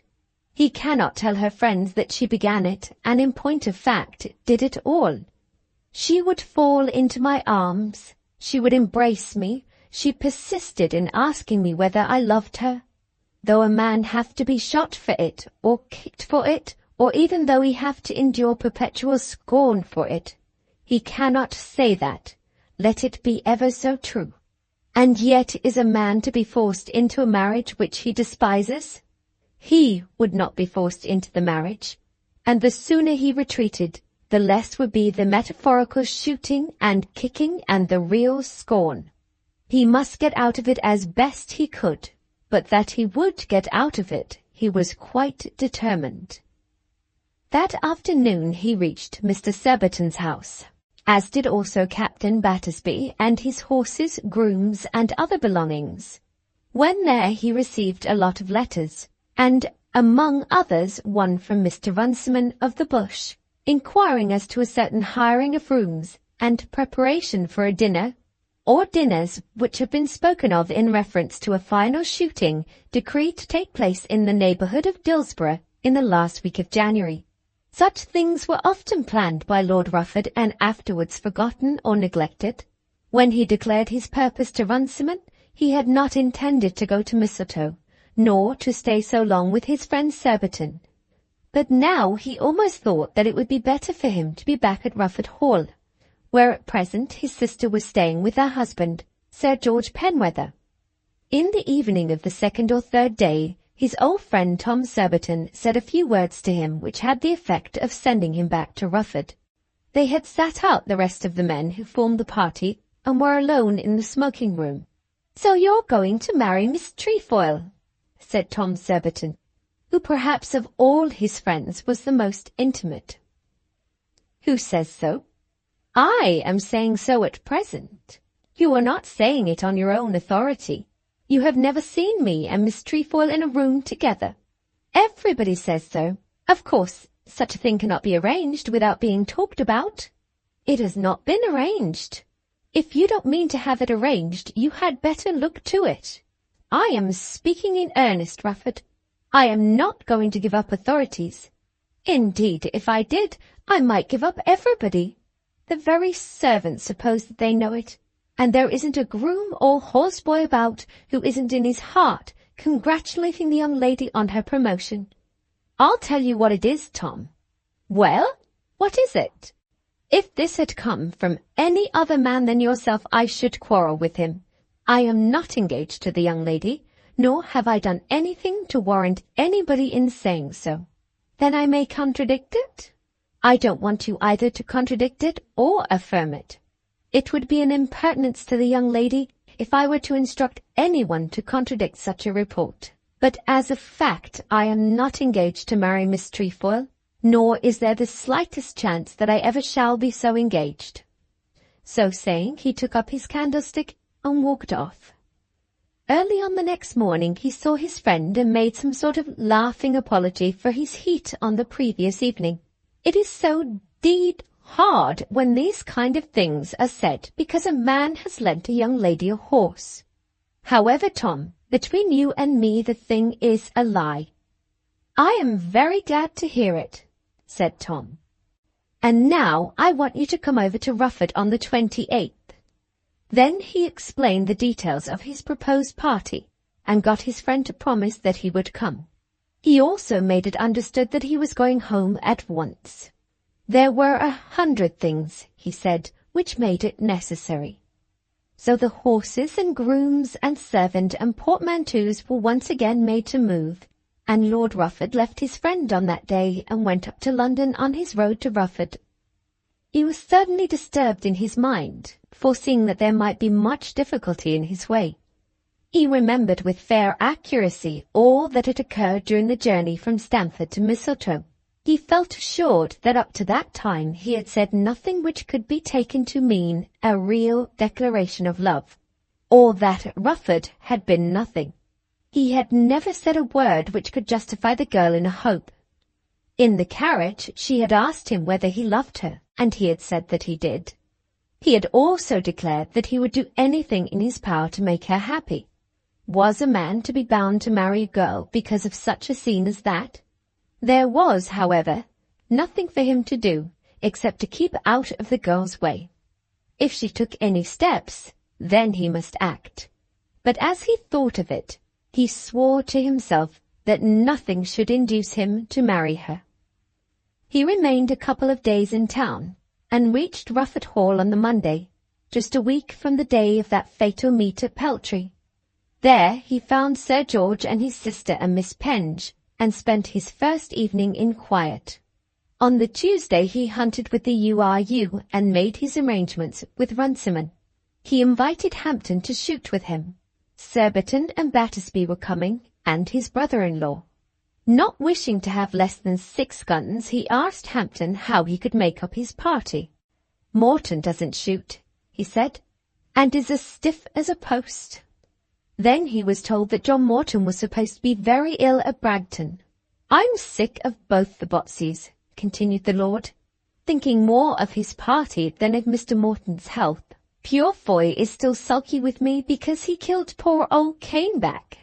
He cannot tell her friends that she began it, and in point of fact did it all. She would fall into my arms, she would embrace me, she persisted in asking me whether I loved her. Though a man have to be shot for it, or kicked for it, or even though he have to endure perpetual scorn for it, he cannot say that, let it be ever so true. And yet is a man to be forced into a marriage which he despises? He would not be forced into the marriage, and the sooner he retreated, the less would be the metaphorical shooting and kicking and the real scorn. He must get out of it as best he could, but that he would get out of it, he was quite determined. That afternoon he reached Mr. Surbiton's house, as did also Captain Battersby and his horses, grooms, and other belongings. When there he received a lot of letters, and among others one from Mr. Runciman of the Bush, inquiring as to a certain hiring of rooms and preparation for a dinner, or dinners which have been spoken of in reference to a final shooting decreed to take place in the neighbourhood of Dillsborough in the last week of January. Such things were often planned by Lord Rufford and afterwards forgotten or neglected. When he declared his purpose to Runciman, he had not intended to go to Mistletoe, nor to stay so long with his friend Surbiton. But now he almost thought that it would be better for him to be back at Rufford Hall, where at present his sister was staying with her husband, Sir George Penwether. In the evening of the second or third day, his old friend Tom Surbiton said a few words to him which had the effect of sending him back to Rufford. They had sat out the rest of the men who formed the party, and were alone in the smoking-room. "So you're going to marry Miss Trefoil," said Tom Surbiton, who perhaps of all his friends was the most intimate. "Who says so?" "I am saying so at present. You are not saying it on your own authority. You have never seen me and Miss Trefoil in a room together. Everybody says so. Of course, such a thing cannot be arranged without being talked about. It has not been arranged. If you don't mean to have it arranged, you had better look to it. I am speaking in earnest, Rufford. I am not going to give up authorities. Indeed, if I did, I might give up everybody. The very servants suppose that they know it, and there isn't a groom or horseboy about who isn't in his heart congratulating the young lady on her promotion. I'll tell you what it is, Tom. Well, what is it? If this had come from any other man than yourself, I should quarrel with him. I am not engaged to the young lady, nor have I done anything to warrant anybody in saying so. Then I may contradict it? I don't want you either to contradict it or affirm it. It would be an impertinence to the young lady if I were to instruct anyone to contradict such a report. But as a fact, I am not engaged to marry Miss Trefoil, nor is there the slightest chance that I ever shall be so engaged. So saying, he took up his candlestick and walked off. Early on the next morning he saw his friend and made some sort of laughing apology for his heat on the previous evening. It is so deed hard when these kind of things are said because a man has lent a young lady a horse. However, Tom, between you and me the thing is a lie. I am very glad to hear it, said Tom. And now I want you to come over to Rufford on the 28th. Then he explained the details of his proposed party, and got his friend to promise that he would come. He also made it understood that he was going home at once. There were 100 things, he said, which made it necessary. So the horses and grooms and servant and portmanteaus were once again made to move, and Lord Rufford left his friend on that day and went up to London on his road to Rufford. He was certainly disturbed in his mind, foreseeing that there might be much difficulty in his way. He remembered with fair accuracy all that had occurred during the journey from Stamford to Mistletoe. He felt assured that up to that time he had said nothing which could be taken to mean a real declaration of love, or that at Rufford had been nothing. He had never said a word which could justify the girl in a hope. In the carriage she had asked him whether he loved her, and he had said that he did. He had also declared that he would do anything in his power to make her happy. Was a man to be bound to marry a girl because of such a scene as that? There was, however, nothing for him to do except to keep out of the girl's way. If she took any steps, then he must act. But as he thought of it, he swore to himself that nothing should induce him to marry her. He remained a couple of days in town, and reached Rufford Hall on the Monday, just a week from the day of that fatal meet at Peltry. There he found Sir George and his sister and Miss Penge, and spent his first evening in quiet. On the Tuesday he hunted with the URU and made his arrangements with Runciman. He invited Hampton to shoot with him. Surbiton and Battersby were coming, and his brother-in-law. Not wishing to have less than 6 guns, he asked Hampton how he could make up his party. "Morton doesn't shoot," he said, "and is as stiff as a post." Then he was told that John Morton was supposed to be very ill at Bragton. "I'm sick of both the Botseys," continued the Lord, thinking more of his party than of Mr. Morton's health. "Purefoy is still sulky with me because he killed poor old Caneback."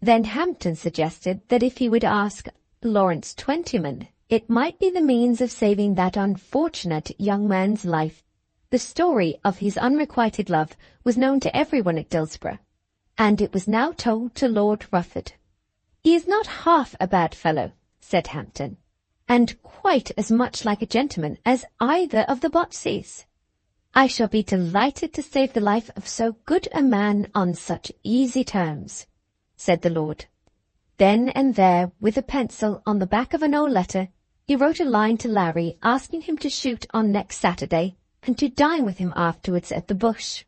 Then Hampton suggested that if he would ask Lawrence Twentyman, it might be the means of saving that unfortunate young man's life. The story of his unrequited love was known to everyone at Dillsborough, and it was now told to Lord Rufford. "He is not half a bad fellow," said Hampton, "and quite as much like a gentleman as either of the Botseys. I shall be delighted to save the life of so good a man on such easy terms," said the Lord. Then and there, with a pencil on the back of an old letter, he wrote a line to Larry asking him to shoot on next Saturday and to dine with him afterwards at the Bush.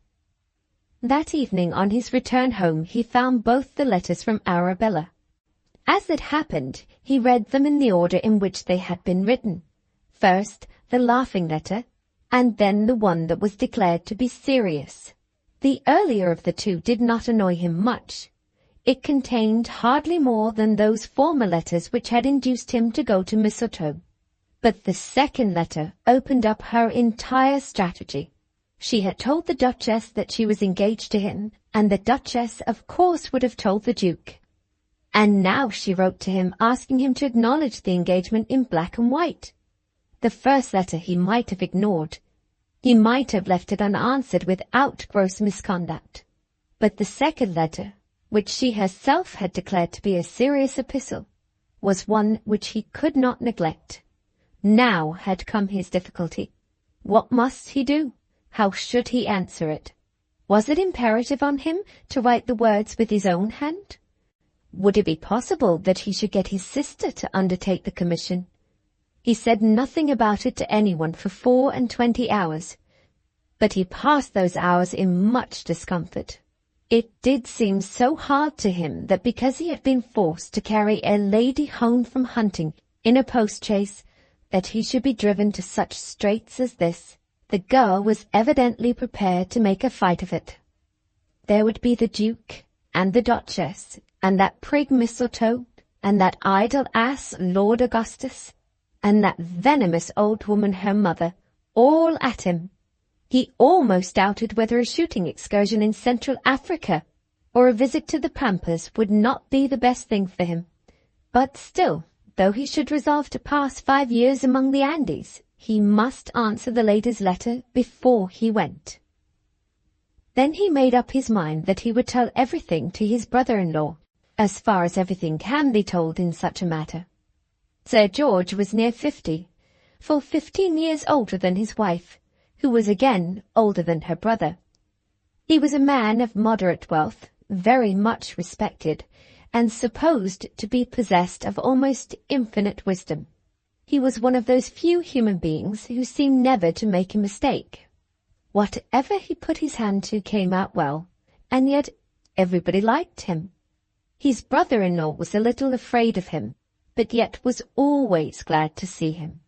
That evening on his return home he found both the letters from Arabella. As it happened, he read them in the order in which they had been written. First the laughing letter, and then the one that was declared to be serious. The earlier of the two did not annoy him much. It contained hardly more than those former letters which had induced him to go to Mistletoe. But the second letter opened up her entire strategy. She had told the Duchess that she was engaged to him, and the Duchess of course would have told the Duke. And now she wrote to him asking him to acknowledge the engagement in black and white. The first letter he might have ignored. He might have left it unanswered without gross misconduct. But the second letter, which she herself had declared to be a serious epistle, was one which he could not neglect. Now had come his difficulty. What must he do? How should he answer it? Was it imperative on him to write the words with his own hand? Would it be possible that he should get his sister to undertake the commission? He said nothing about it to anyone for 24 hours, but he passed those hours in much discomfort. It did seem so hard to him that because he had been forced to carry a lady home from hunting in a post-chaise, that he should be driven to such straits as this. The girl was evidently prepared to make a fight of it. There would be the Duke, and the Duchess, and that prig Mistletoe, and that idle ass Lord Augustus, and that venomous old woman her mother, all at him. He almost doubted whether a shooting excursion in Central Africa or a visit to the Pampas would not be the best thing for him. But still, though he should resolve to pass 5 years among the Andes, he must answer the lady's letter before he went. Then he made up his mind that he would tell everything to his brother-in-law, as far as everything can be told in such a matter. Sir George was near 50, full 15 years older than his wife, who was again older than her brother. He was a man of moderate wealth, very much respected, and supposed to be possessed of almost infinite wisdom. He was one of those few human beings who seem never to make a mistake. Whatever he put his hand to came out well, and yet everybody liked him. His brother-in-law was a little afraid of him, but yet was always glad to see him.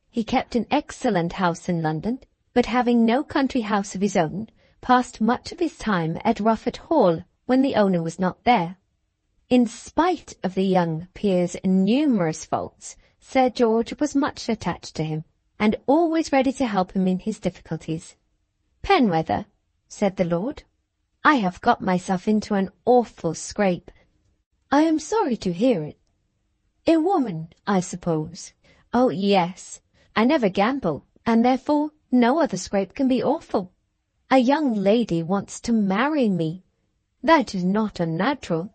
He kept an excellent house in London, but having no country house of his own, passed much of his time at Rufford Hall when the owner was not there. In spite of the young peer's numerous faults, Sir George was much attached to him, and always ready to help him in his difficulties. "Penwether," said the lord, "I have got myself into an awful scrape." "I am sorry to hear it." "A woman, I suppose?" "Oh, yes. I never gamble, and therefore no other scrape can be awful. A young lady wants to marry me. That is not unnatural.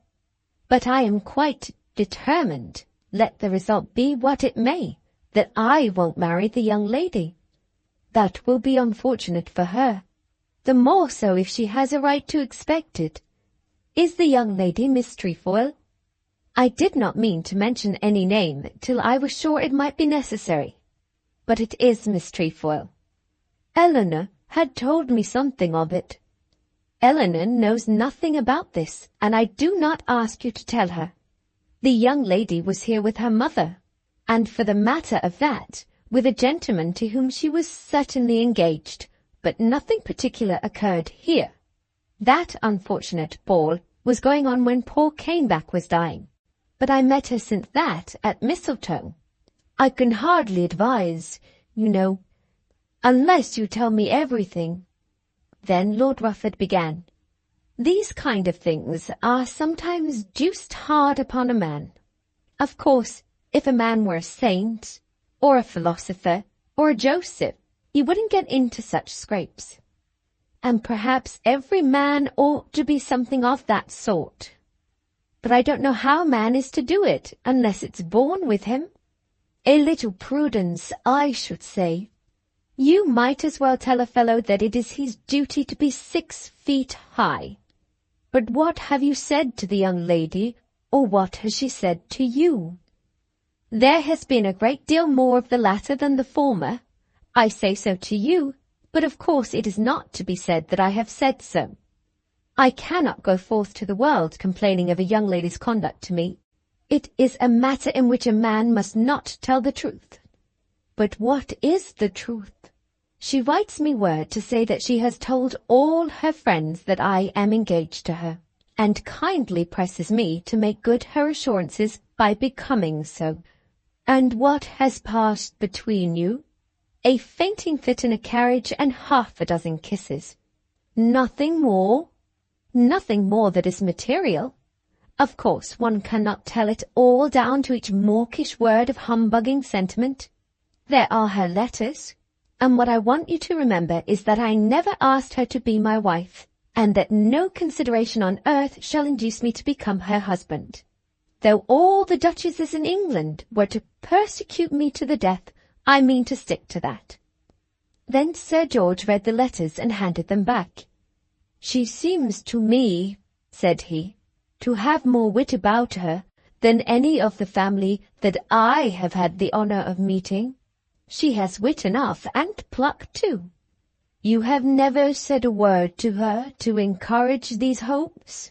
But I am quite determined, let the result be what it may, that I won't marry the young lady. That will be unfortunate for her, the more so if she has a right to expect it. Is the young lady Miss Trefoil?" I did not mean to mention any name till I was sure it might be necessary, but it is Miss Trefoil. Eleanor had told me something of it. Eleanor knows nothing about this, and I do not ask you to tell her. The young lady was here with her mother, and for the matter of that, with a gentleman to whom she was certainly engaged, but nothing particular occurred here. That unfortunate ball was going on when poor Caneback was dying, but I met her since that at Mistletoe. I can hardly advise, you know, unless you tell me everything." Then Lord Rufford began. "These kind of things are sometimes deuced hard upon a man. Of course, if a man were a saint, or a philosopher, or a Joseph, he wouldn't get into such scrapes. And perhaps every man ought to be something of that sort. But I don't know how a man is to do it, unless it's born with him. A little prudence, I should say. You might as well tell a fellow that it is his duty to be 6 feet high. But what have you said to the young lady, or what has she said to you?" "There has been a great deal more of the latter than the former. I say so to you, but of course it is not to be said that I have said so. I cannot go forth to the world complaining of a young lady's conduct to me. It is a matter in which a man must not tell the truth." "But what is the truth?" "She writes me word to say that she has told all her friends that I am engaged to her, and kindly presses me to make good her assurances by becoming so." "And what has passed between you?" "A fainting fit in a carriage and 6 kisses." "Nothing more?" "Nothing more that is material. Of course, one cannot tell it all down to each mawkish word of humbugging sentiment. There are her letters, and what I want you to remember is that I never asked her to be my wife, and that no consideration on earth shall induce me to become her husband. Though all the duchesses in England were to persecute me to the death, I mean to stick to that." Then Sir George read the letters and handed them back. "She seems to me," said he, "to have more wit about her than any of the family that I have had the honour of meeting. She has wit enough, and pluck too. You have never said a word to her to encourage these hopes?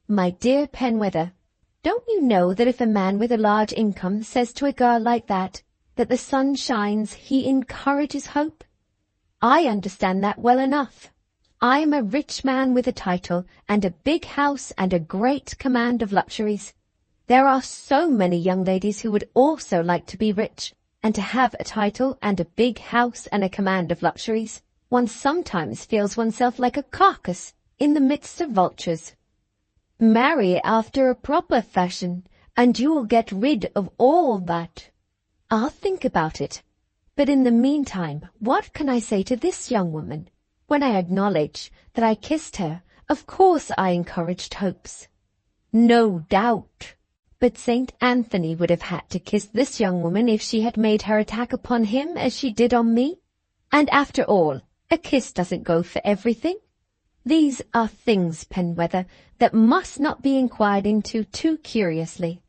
My dear Penwether, don't you know that if a man with a large income says to a girl like that the sun shines, he encourages hope? I understand that well enough. I am a rich man with a title, and a big house, and a great command of luxuries. There are so many young ladies who would also like to be rich, and to have a title, and a big house, and a command of luxuries. One sometimes feels oneself like a carcass in the midst of vultures. Marry after a proper fashion, and you will get rid of all that. I'll think about it. But in the meantime, what can I say to this young woman? When I acknowledge that I kissed her, of course I encouraged hopes. No doubt. But St. Anthony would have had to kiss this young woman if she had made her attack upon him as she did on me. And after all, a kiss doesn't go for everything. These are things, Penwether, that must not be inquired into too curiously.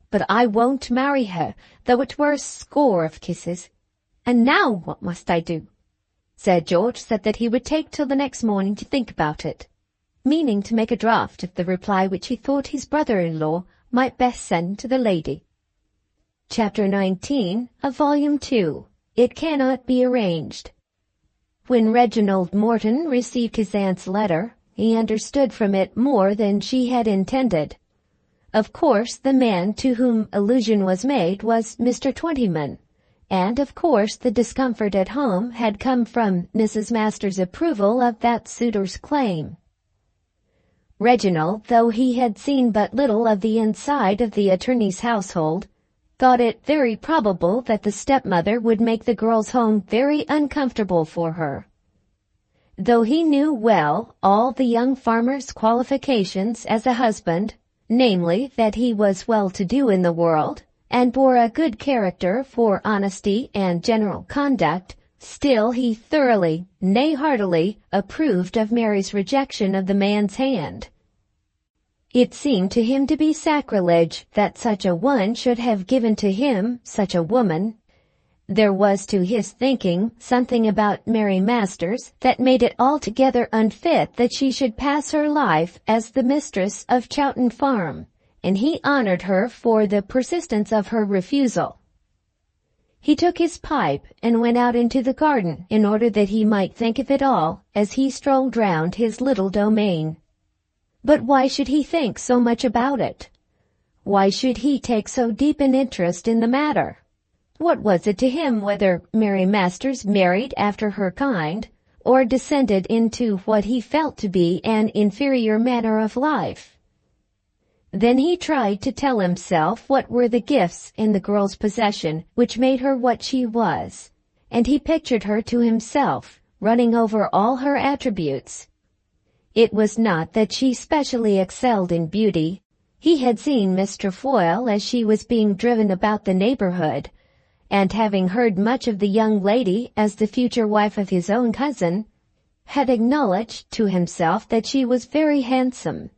But I won't marry her, though it were a score of kisses. And now what must I do?" Sir George said that he would take till the next morning to think about it, meaning to make a draft of the reply which he thought his brother-in-law might best send to the lady. Chapter 19 of Volume 2. It Cannot Be Arranged. When Reginald Morton received his aunt's letter, he understood from it more than she had intended. Of course, the man to whom allusion was made was Mr. Twentyman, and of course the discomfort at home had come from Mrs. Masters' approval of that suitor's claim. Reginald, though he had seen but little of the inside of the attorney's household, thought it very probable that the stepmother would make the girl's home very uncomfortable for her. Though he knew well all the young farmer's qualifications as a husband, namely that he was well-to-do in the world, and bore a good character for honesty and general conduct, still he thoroughly, nay heartily, approved of Mary's rejection of the man's hand. It seemed to him to be sacrilege that such a one should have given to him such a woman. There was to his thinking something about Mary Masters that made it altogether unfit that she should pass her life as the mistress of Chowton Farm, and he honored her for the persistence of her refusal. He took his pipe and went out into the garden in order that he might think of it all as he strolled round his little domain. But why should he think so much about it? Why should he take so deep an interest in the matter? What was it to him whether Mary Masters married after her kind, or descended into what he felt to be an inferior manner of life? Then he tried to tell himself what were the gifts in the girl's possession which made her what she was, and he pictured her to himself, running over all her attributes. It was not that she specially excelled in beauty. He had seen Miss Trefoil as she was being driven about the neighborhood, and having heard much of the young lady as the future wife of his own cousin, had acknowledged to himself that she was very handsome.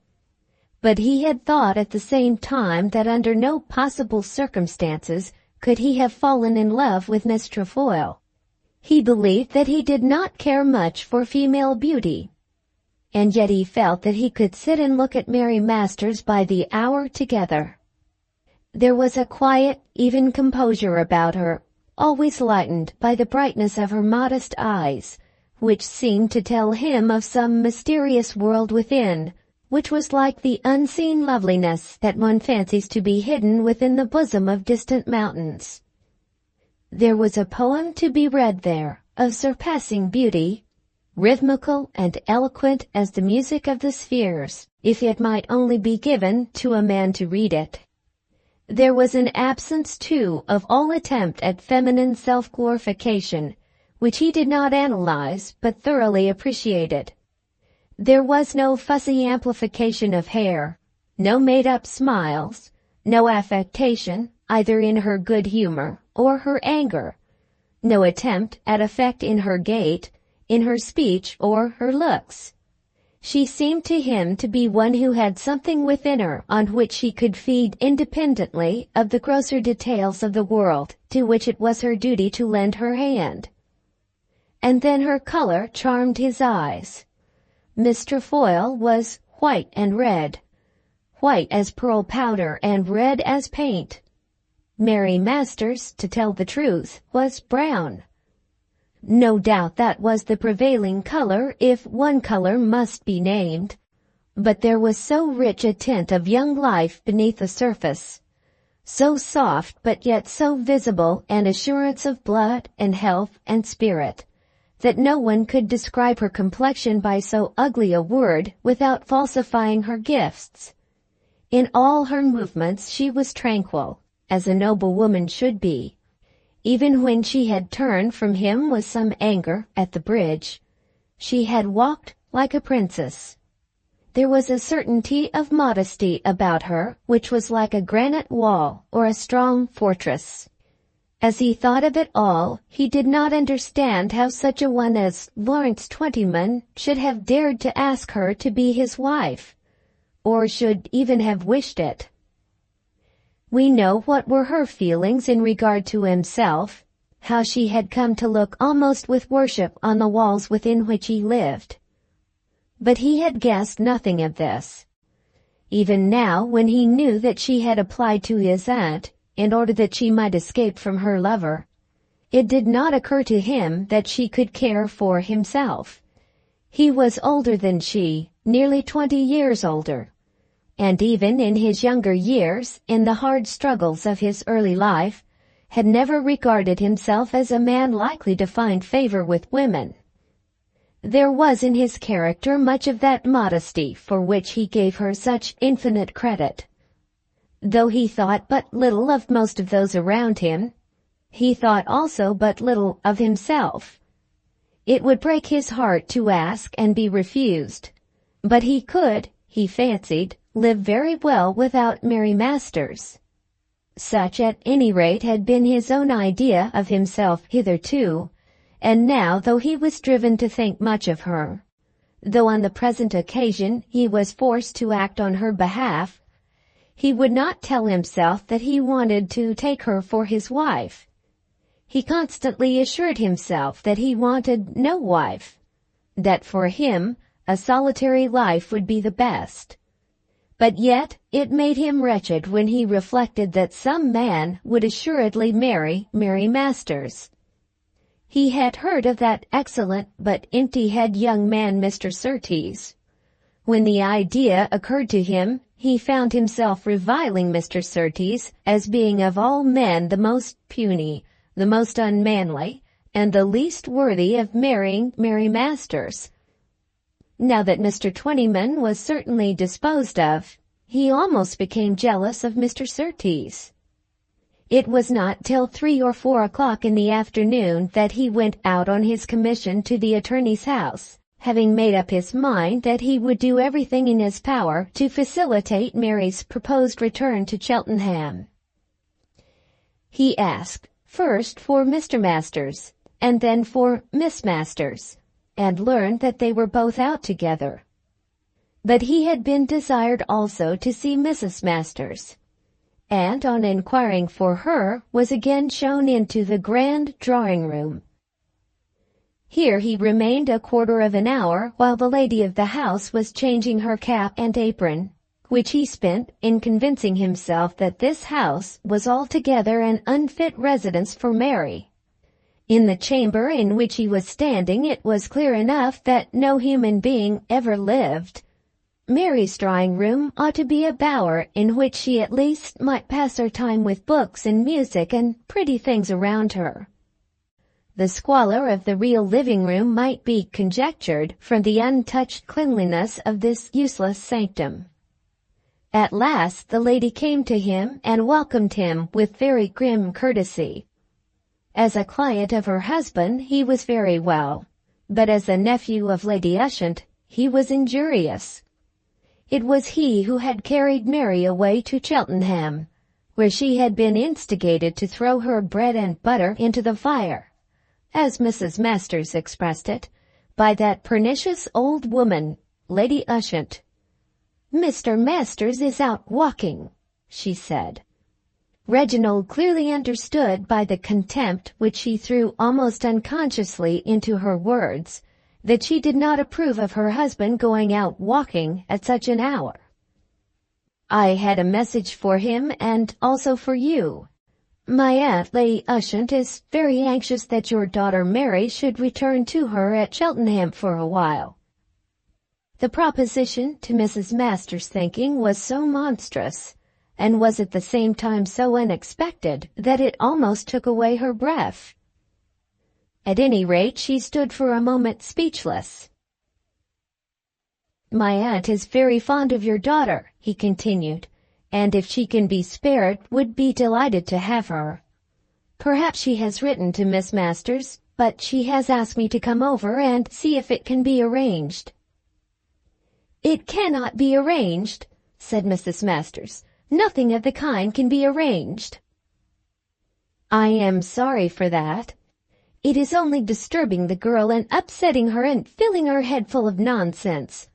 But he had thought at the same time that under no possible circumstances could he have fallen in love with Miss Trefoil. He believed that he did not care much for female beauty, and yet he felt that he could sit and look at Mary Masters by the hour together. There was a quiet, even composure about her, always lightened by the brightness of her modest eyes, which seemed to tell him of some mysterious world within, which was like the unseen loveliness that one fancies to be hidden within the bosom of distant mountains. There was a poem to be read there, of surpassing beauty, rhythmical and eloquent as the music of the spheres, if it might only be given to a man to read it. There was an absence, too, of all attempt at feminine self-glorification, which he did not analyze but thoroughly appreciated. There was no fussy amplification of hair, no made-up smiles, no affectation, either in her good humor or her anger, no attempt at effect in her gait, in her speech, or her looks. She seemed to him to be one who had something within her on which she could feed independently of the grosser details of the world to which it was her duty to lend her hand. And then her color charmed his eyes. Miss Trefoil was white and red, white as pearl powder and red as paint. Mary Masters, to tell the truth, was brown. No doubt that was the prevailing color, if one color must be named. But there was so rich a tint of young life beneath the surface, so soft but yet so visible an assurance of blood and health and spirit, that no one could describe her complexion by so ugly a word without falsifying her gifts. In all her movements she was tranquil, as a noble woman should be. Even when she had turned from him with some anger at the bridge, she had walked like a princess. There was a certainty of modesty about her which was like a granite wall or a strong fortress. As he thought of it all, he did not understand how such a one as Lawrence Twentyman should have dared to ask her to be his wife, or should even have wished it. We know what were her feelings in regard to himself, how she had come to look almost with worship on the walls within which he lived. But he had guessed nothing of this. Even now, when he knew that she had applied to his aunt in order that she might escape from her lover, it did not occur to him that she could care for himself. He was older than she, nearly 20 years older. And even in his younger years, in the hard struggles of his early life, had never regarded himself as a man likely to find favor with women. There was in his character much of that modesty for which he gave her such infinite credit. Though he thought but little of most of those around him, he thought also but little of himself. It would break his heart to ask and be refused, but he could, he fancied, live very well without Mary Masters. Such at any rate had been his own idea of himself hitherto, and now, though he was driven to think much of her, though on the present occasion he was forced to act on her behalf, he would not tell himself that he wanted to take her for his wife. He constantly assured himself that he wanted no wife, that for him a solitary life would be the best. But yet it made him wretched when he reflected that some man would assuredly marry Mary Masters. He had heard of that excellent but empty-headed young man, Mr. Surtees. When the idea occurred to him, he found himself reviling Mr. Surtees as being of all men the most puny, the most unmanly, and the least worthy of marrying Mary Masters. Now that Mr. Twentyman was certainly disposed of, he almost became jealous of Mr. Surtees. It was not till 3 or 4 o'clock in the afternoon that he went out on his commission to the attorney's house, having made up his mind that he would do everything in his power to facilitate Mary's proposed return to Cheltenham. He asked first for Mr. Masters, and then for Miss Masters, and learned that they were both out together. But he had been desired also to see Mrs. Masters, and on inquiring for her was again shown into the grand drawing-room. Here he remained a quarter of an hour while the lady of the house was changing her cap and apron, which he spent in convincing himself that this house was altogether an unfit residence for Mary. In the chamber in which he was standing it was clear enough that no human being ever lived. Mary's drawing-room ought to be a bower in which she at least might pass her time with books and music and pretty things around her. The squalor of the real living room might be conjectured from the untouched cleanliness of this useless sanctum. At last the lady came to him and welcomed him with very grim courtesy. As a client of her husband he was very well, but as a nephew of Lady Ushant he was injurious. It was he who had carried Mary away to Cheltenham, where she had been instigated to throw her bread and butter into the fire, as Mrs. Masters expressed it, by that pernicious old woman, Lady Ushant. "Mr. Masters is out walking," she said. Reginald clearly understood by the contempt which she threw almost unconsciously into her words that she did not approve of her husband going out walking at such an hour. "I had a message for him and also for you. My aunt, Lady Ushant, is very anxious that your daughter Mary should return to her at Cheltenham for a while." The proposition, to Mrs. Masters' thinking, was so monstrous, and was at the same time so unexpected, that it almost took away her breath. At any rate, she stood for a moment speechless. "My aunt is very fond of your daughter," he continued, "and if she can be spared, would be delighted to have her. Perhaps she has written to Miss Masters, but she has asked me to come over and see if it can be arranged." "It cannot be arranged," said Mrs. Masters. "Nothing of the kind can be arranged." "I am sorry for that. It is only disturbing the girl and upsetting her and filling her head full of nonsense.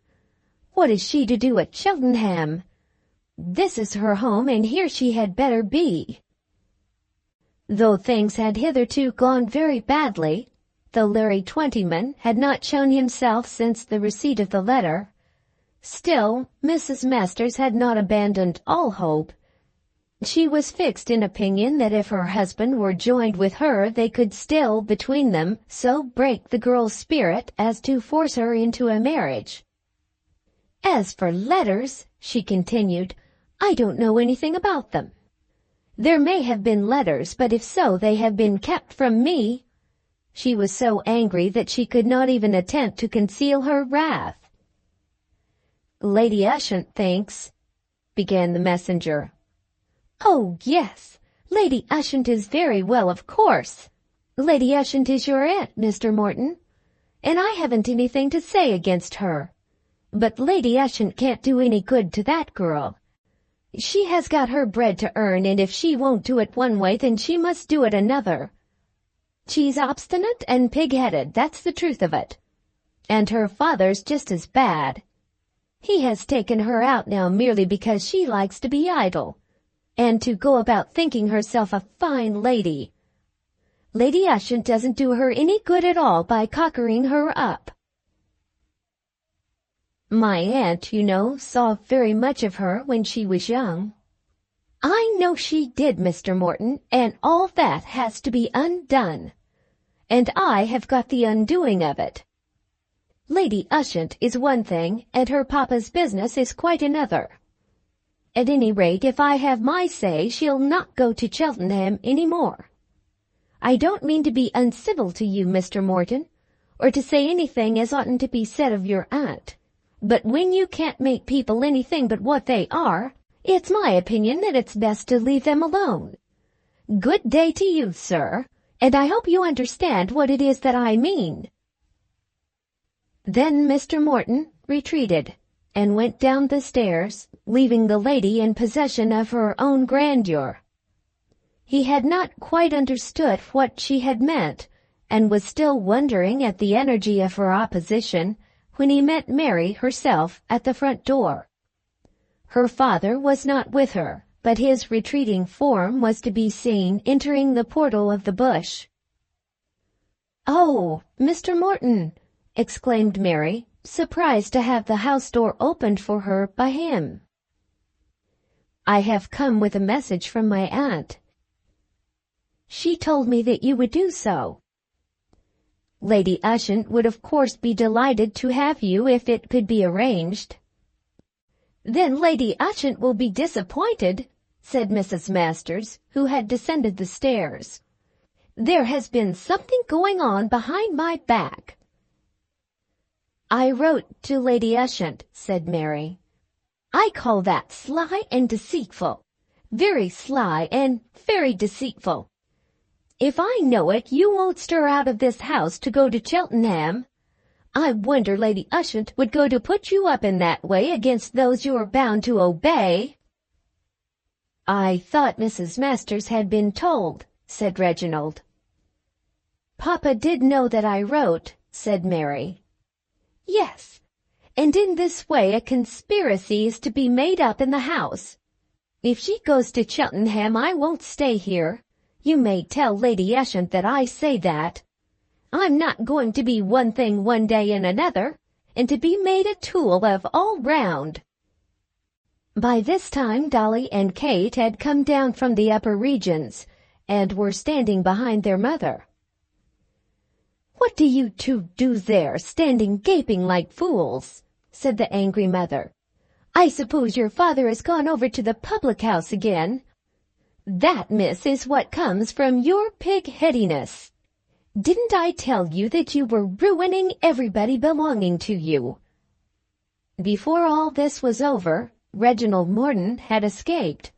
What is she to do at Cheltenham? This is her home, and here she had better be." Though things had hitherto gone very badly, though Larry Twentyman had not shown himself since the receipt of the letter, still Mrs. Masters had not abandoned all hope. She was fixed in opinion that if her husband were joined with her they could still, between them, so break the girl's spirit as to force her into a marriage. "As for letters," she continued, "I don't know anything about them. There may have been letters, but if so, they have been kept from me." She was so angry that she could not even attempt to conceal her wrath. "Lady Ushant thinks—" began the messenger. "Oh, yes, Lady Ushant is very well, of course. Lady Ushant is your aunt, Mr. Morton, and I haven't anything to say against her. But Lady Ushant can't do any good to that girl. She has got her bread to earn, and if she won't do it one way, then she must do it another. She's obstinate and pig-headed, that's the truth of it. And her father's just as bad. He has taken her out now merely because she likes to be idle, and to go about thinking herself a fine lady. Lady Ushant doesn't do her any good at all by cockering her up. My aunt, you know, saw very much of her when she was young." "I know she did, Mr. Morton, and all that has to be undone. And I have got the undoing of it. Lady Ushant is one thing, and her papa's business is quite another. At any rate, if I have my say, she'll not go to Cheltenham any more. I don't mean to be uncivil to you, Mr. Morton, or to say anything as oughtn't to be said of your aunt. But when you can't make people anything but what they are, it's my opinion that it's best to leave them alone. Good day to you, sir, and I hope you understand what it is that I mean." Then Mr. Morton retreated and went down the stairs, leaving the lady in possession of her own grandeur. He had not quite understood what she had meant, and was still wondering at the energy of her opposition, when he met Mary herself at the front door. Her father was not with her, but his retreating form was to be seen entering the portal of the Bush. "Oh, Mr. Morton!" exclaimed Mary, surprised to have the house door opened for her by him. "I have come with a message from my aunt. She told me that you would do so. Lady Ushant would of course be delighted to have you if it could be arranged." "Then Lady Ushant will be disappointed," said Mrs. Masters, who had descended the stairs. There has been something going on behind my back." "I wrote to Lady Ushant," said Mary. "I call that sly and deceitful. Very sly and very deceitful. If I know it, you won't stir out of this house to go to Cheltenham. I wonder Lady Ushant would go to put you up in that way against those you are bound to obey." "I thought Mrs. Masters had been told," said Reginald. "Papa did know that I wrote," said Mary. "Yes, and in this way a conspiracy is to be made up in the house. If she goes to Cheltenham, I won't stay here. You may tell Lady Ushant that I say that. I'm not going to be one thing one day and another, and to be made a tool of all round." By this time Dolly and Kate had come down from the upper regions, and were standing behind their mother. "What do you two do there, standing gaping like fools?" said the angry mother. "I suppose your father has gone over to the public-house again. That, miss, is what comes from your pig-headiness. Didn't I tell you that you were ruining everybody belonging to you?" Before all this was over, Reginald Morton had escaped,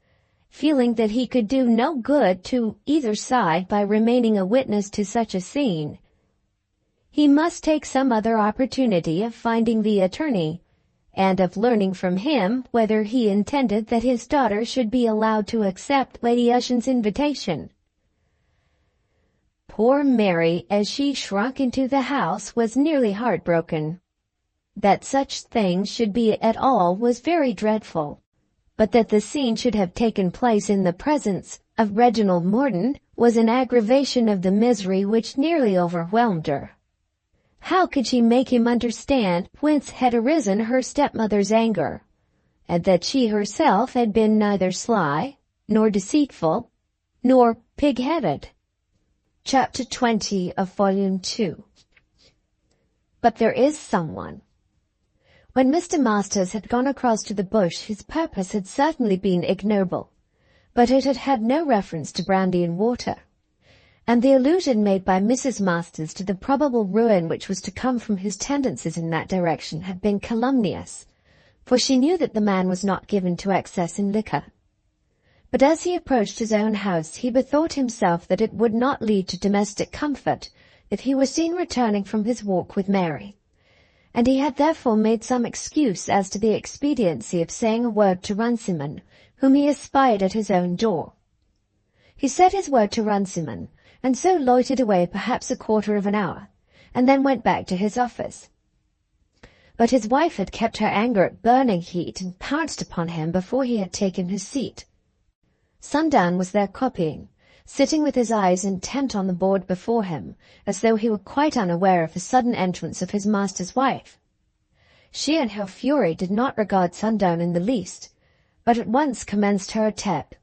feeling that he could do no good to either side by remaining a witness to such a scene. He must take some other opportunity of finding the attorney, and of learning from him whether he intended that his daughter should be allowed to accept Lady Ushant's invitation. Poor Mary, as she shrunk into the house, was nearly heartbroken. That such things should be at all was very dreadful, but that the scene should have taken place in the presence of Reginald Morton was an aggravation of the misery which nearly overwhelmed her. How could she make him understand whence had arisen her stepmother's anger, and that she herself had been neither sly, nor deceitful, nor pig-headed? Chapter 20 of Volume 2. But there is someone. When Mr. Masters had gone across to the bush, his purpose had certainly been ignoble, but it had had no reference to brandy and water, and the allusion made by Mrs. Masters to the probable ruin which was to come from his tendencies in that direction had been calumnious, for she knew that the man was not given to excess in liquor. But as he approached his own house, he bethought himself that it would not lead to domestic comfort if he were seen returning from his walk with Mary, and he had therefore made some excuse as to the expediency of saying a word to Runciman, whom he espied at his own door. He said his word to Runciman, and so loitered away perhaps a quarter of an hour, and then went back to his office. But his wife had kept her anger at burning heat and pounced upon him before he had taken his seat. Sundown was there copying, sitting with his eyes intent on the board before him, as though he were quite unaware of the sudden entrance of his master's wife. She in her fury did not regard Sundown in the least, but at once commenced her attack.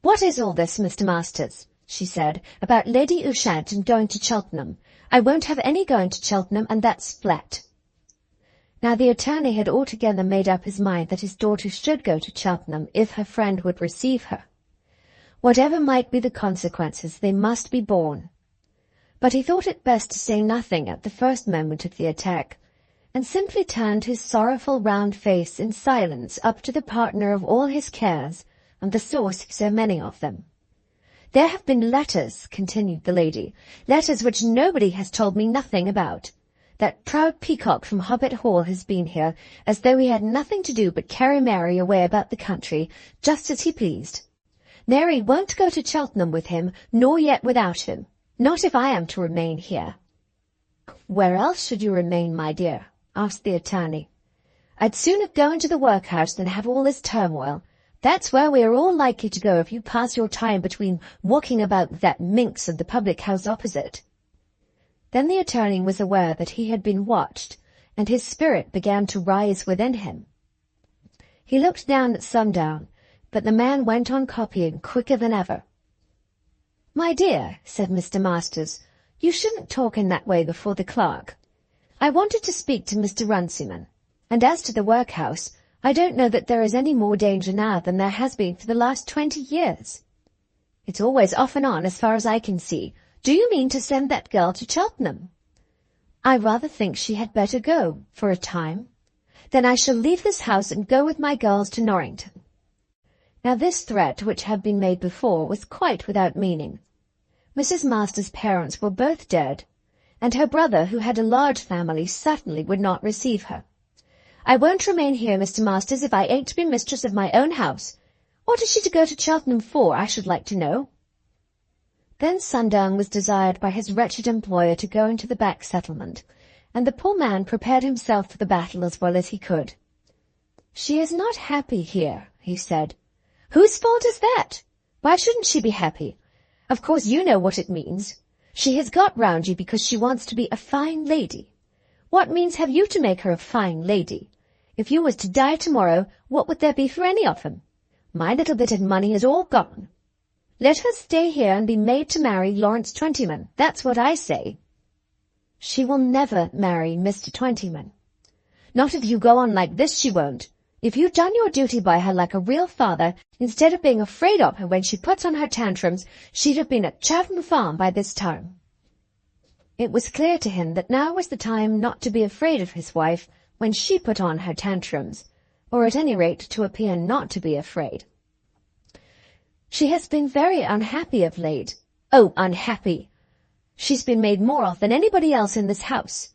"What is all this, Mr. Masters?" she said, "about Lady Ushant and going to Cheltenham? I won't have any going to Cheltenham, and that's flat." Now the attorney had altogether made up his mind that his daughter should go to Cheltenham if her friend would receive her. Whatever might be the consequences, they must be borne. But he thought it best to say nothing at the first moment of the attack, and simply turned his sorrowful round face in silence up to the partner of all his cares, and the source of so many of them. "There have been letters," continued the lady, "letters which nobody has told me nothing about. That proud peacock from Hobbit Hall has been here, as though he had nothing to do but carry Mary away about the country, just as he pleased. Mary won't go to Cheltenham with him, nor yet without him. Not if I am to remain here." "Where else should you remain, my dear?" asked the attorney. "I'd sooner go into the workhouse than have all this turmoil. That's where we are all likely to go if you pass your time between walking about with that minx of the public-house opposite." Then the attorney was aware that he had been watched, and his spirit began to rise within him. He looked down at Sundown, but the man went on copying quicker than ever. "My dear," said Mr. Masters, "you shouldn't talk in that way before the clerk. I wanted to speak to Mr. Runciman, and as to the workhouse, I don't know that there is any more danger now than there has been for the last 20 years. It's always off and on, as far as I can see, Do you mean to send that girl to Cheltenham? I rather think she had better go, for a time. Then I shall leave this house and go with my girls to Norrington. Now this threat, which had been made before, was quite without meaning. Mrs. Masters' parents were both dead, and her brother, who had a large family, certainly would not receive her. I won't remain here, Mr. Masters, if I ain't to be mistress of my own house. What is she to go to Cheltenham for, I should like to know? Then Sundown was desired by his wretched employer to go into the back settlement, and the poor man prepared himself for the battle as well as he could. She is not happy here, he said. Whose fault is that? Why shouldn't she be happy? Of course you know what it means. She has got round you because she wants to be a fine lady. What means have you to make her a fine lady? If you was to die tomorrow, what would there be for any of them? My little bit of money is all gone. Let her stay here and be made to marry Lawrence Twentyman. That's what I say. She will never marry Mr. Twentyman. Not if you go on like this, she won't. If you'd done your duty by her like a real father, instead of being afraid of her when she puts on her tantrums, she'd have been at Chatham Farm by this time. It was clear to him that now was the time not to be afraid of his wife when she put on her tantrums, or at any rate to appear not to be afraid. She has been very unhappy of late. Oh, unhappy! She's been made more of than anybody else in this house.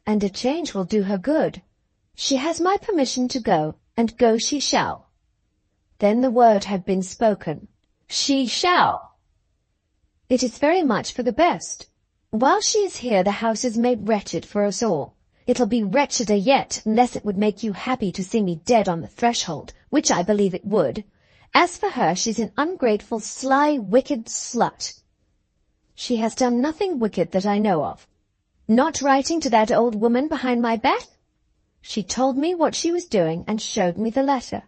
And a change will do her good. She has my permission to go, and go she shall. Then the word had been spoken. She shall. It is very much for the best. While she is here, the house is made wretched for us all. It'll be wretcheder yet, unless it would make you happy to see me dead on the threshold, which I believe it would. As for her, she's an ungrateful, sly, wicked slut. She has done nothing wicked that I know of. Not writing to that old woman behind my back? She told me what she was doing and showed me the letter.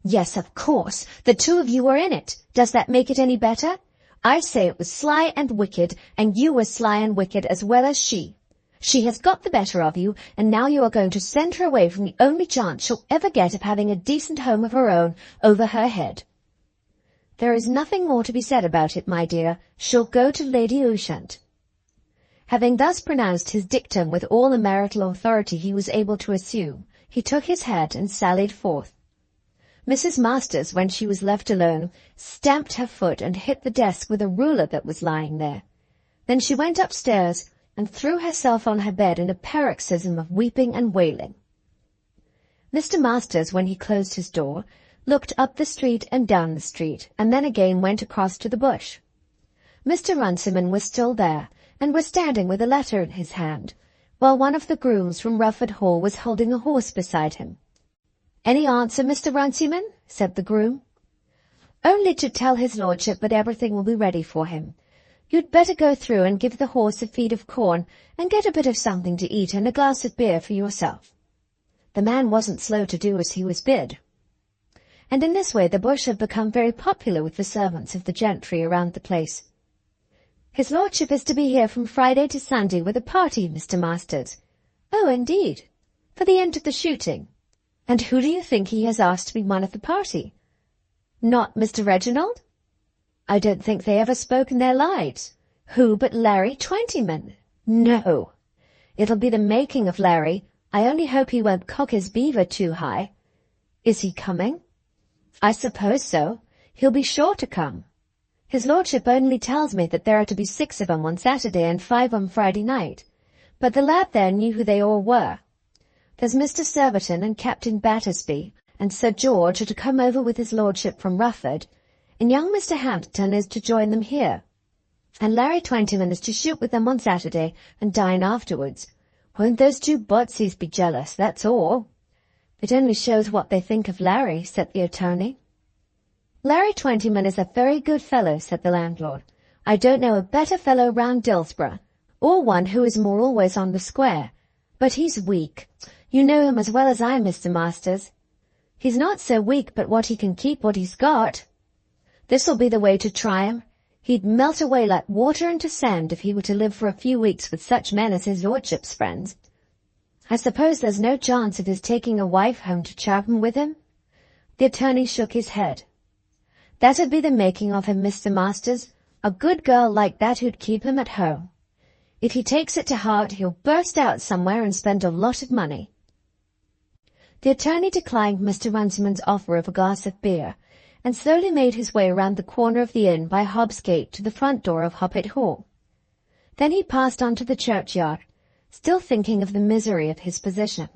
Yes, of course, the two of you were in it. Does that make it any better? I say it was sly and wicked, and you were sly and wicked as well as she. She has got the better of you, and now you are going to send her away from the only chance she'll ever get of having a decent home of her own over her head. There is nothing more to be said about it, my dear. She'll go to Lady Ushant. Having thus pronounced his dictum with all the marital authority he was able to assume, he took his hat and sallied forth. Mrs. Masters, when she was left alone, stamped her foot and hit the desk with a ruler that was lying there. Then she went upstairs and threw herself on her bed in a paroxysm of weeping and wailing. Mr. Masters, when he closed his door, looked up the street and down the street, and then again went across to the bush. Mr. Runciman was still there, and was standing with a letter in his hand, while one of the grooms from Rufford Hall was holding a horse beside him. "Any answer, Mr. Runciman?" said the groom. "Only to tell his lordship that everything will be ready for him. You'd better go through and give the horse a feed of corn, and get a bit of something to eat and a glass of beer for yourself." The man wasn't slow to do as he was bid. And in this way the bush had become very popular with the servants of the gentry around the place. "His lordship is to be here from Friday to Sunday with a party, Mr. Masters." "Oh, indeed. For the end of the shooting. And who do you think he has asked to be one of the party? Not Mr. Reginald? I don't think they ever spoke in their lives. Who but Larry Twentyman? No. It'll be the making of Larry. I only hope he won't cock his beaver too high. Is he coming? I suppose so. He'll be sure to come. His lordship only tells me that there are to be 6 of 'em on Saturday and 5 on Friday night, but the lad there knew who they all were. There's Mr. Surbiton and Captain Battersby, and Sir George are to come over with his lordship from Rufford, and young Mr. Hampton is to join them here. And Larry Twentyman is to shoot with them on Saturday and dine afterwards. Won't those 2 Botseys be jealous, that's all. It only shows what they think of Larry, said the attorney. Larry Twentyman is a very good fellow, said the landlord. I don't know a better fellow round Dillsborough, or one who is more always on the square. But he's weak. You know him as well as I, Mr. Masters. He's not so weak but what he can keep what he's got. This'll be the way to try him. He'd melt away like water into sand if he were to live for a few weeks with such men as his lordship's friends. I suppose there's no chance of his taking a wife home to Chatham with him? The attorney shook his head. That'd be the making of him, Mr. Masters. A good girl like that who'd keep him at home. If he takes it to heart, he'll burst out somewhere and spend a lot of money. The attorney declined Mr. Runciman's offer of a glass of beer, and slowly made his way round the corner of the inn by Hobbs Gate to the front door of Hoppet Hall. Then he passed on to the churchyard, still thinking of the misery of his position.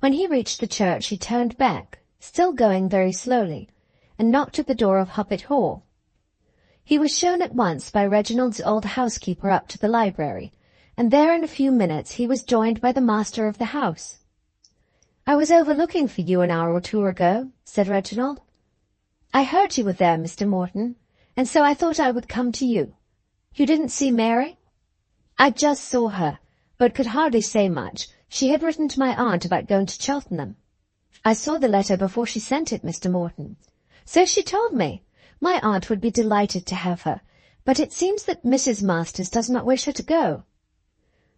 When he reached the church, he turned back, still going very slowly, and knocked at the door of Hoppet Hall. He was shown at once by Reginald's old housekeeper up to the library, and there in a few minutes he was joined by the master of the house. "I was overlooking for you an hour or two ago," said Reginald. "I heard you were there, Mr. Morton, and so I thought I would come to you. You didn't see Mary?" "I just saw her, but could hardly say much. She had written to my aunt about going to Cheltenham." "I saw the letter before she sent it, Mr. Morton." "So she told me. My aunt would be delighted to have her, but it seems that Mrs. Masters does not wish her to go."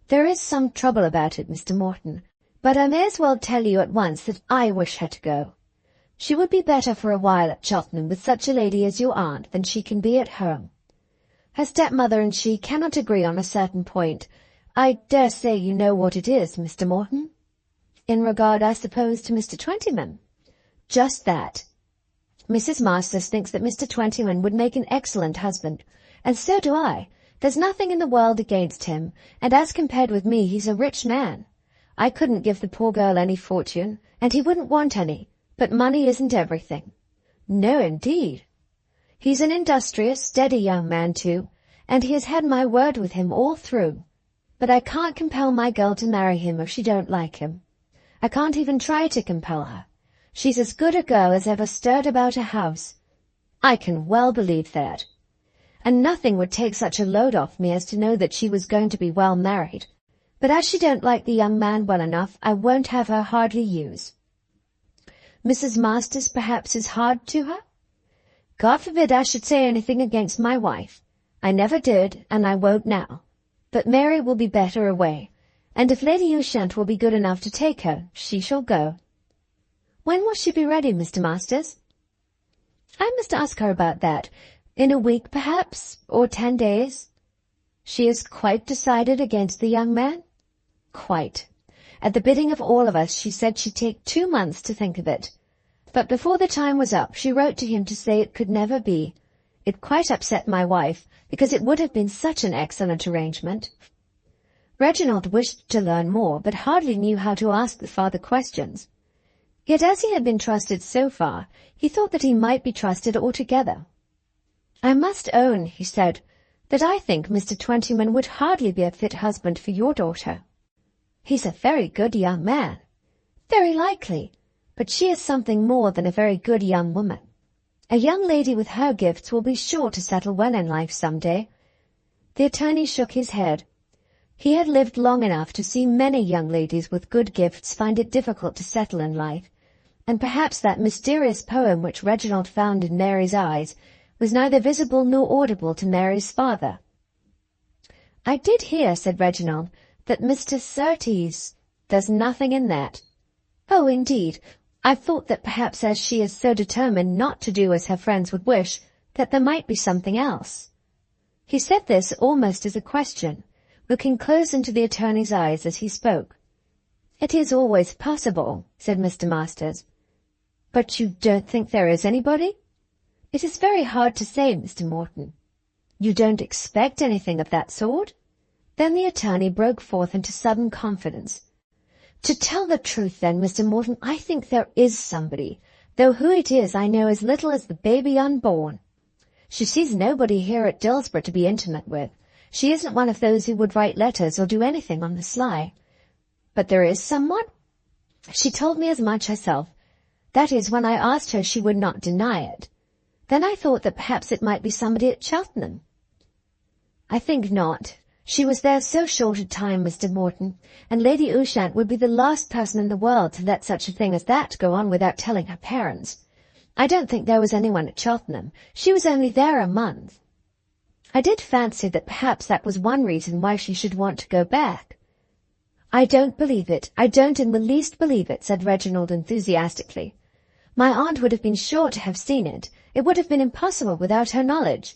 "There is some trouble about it, Mr. Morton, but I may as well tell you at once that I wish her to go. She would be better for a while at Cheltenham with such a lady as your aunt than she can be at home. Her stepmother and she cannot agree on a certain point. I dare say you know what it is, Mr. Morton." "In regard, I suppose, to Mr. Twentyman?" "Just that. Mrs. Masters thinks that Mr. Twentyman would make an excellent husband, and so do I. There's nothing in the world against him, and as compared with me, he's a rich man. I couldn't give the poor girl any fortune, and he wouldn't want any, but money isn't everything." "No, indeed." "He's an industrious, steady young man, too, and he has had my word with him all through. But I can't compel my girl to marry him if she don't like him. I can't even try to compel her. She's as good a girl as ever stirred about a house. I can well believe that. And nothing would take such a load off me as to know that she was going to be well married. But as she don't like the young man well enough, I won't have her hardly use." "Mrs. Masters perhaps is hard to her?" "God forbid I should say anything against my wife. I never did, and I won't now. But Mary will be better away, and if Lady Ushant will be good enough to take her, she shall go." "When will she be ready, Mr. Masters?" "I must ask her about that. In a week, perhaps, or 10 days. "She is quite decided against the young man?" "Quite. At the bidding of all of us, she said she'd take 2 months to think of it. But before the time was up, she wrote to him to say it could never be. It quite upset my wife, because it would have been such an excellent arrangement." Reginald wished to learn more, but hardly knew how to ask the father questions. Yet as he had been trusted so far, he thought that he might be trusted altogether. "I must own," he said, "that I think Mr. Twentyman would hardly be a fit husband for your daughter. He's a very good young man." "Very likely, but she is something more than a very good young woman. A young lady with her gifts will be sure to settle well in life some day." The attorney shook his head. He had lived long enough to see many young ladies with good gifts find it difficult to settle in life, and perhaps that mysterious poem which Reginald found in Mary's eyes was neither visible nor audible to Mary's father. "I did hear," said Reginald, "that Mr. Surtees—" "There's nothing in that." "Oh, indeed. I thought that perhaps as she is so determined not to do as her friends would wish, that there might be something else." He said this almost as a question, looking close into the attorney's eyes as he spoke. "It is always possible," said Mr. Masters. "But you don't think there is anybody?" "It is very hard to say, Mr. Morton." "You don't expect anything of that sort?" Then the attorney broke forth into sudden confidence. "To tell the truth, then, Mr. Morton, I think there is somebody, though who it is I know as little as the baby unborn. She sees nobody here at Dillsborough to be intimate with. She isn't one of those who would write letters or do anything on the sly. But there is someone? She told me as much herself. That is, when I asked her, she would not deny it. Then I thought that perhaps it might be somebody at Cheltenham." "I think not. She was there so short a time, Mr. Morton, and Lady Ushant would be the last person in the world to let such a thing as that go on without telling her parents. I don't think there was anyone at Cheltenham. She was only there a month. I did fancy that perhaps that was one reason why she should want to go back." "I don't believe it. I don't in the least believe it," said Reginald enthusiastically. "My aunt would have been sure to have seen it. It would have been impossible without her knowledge.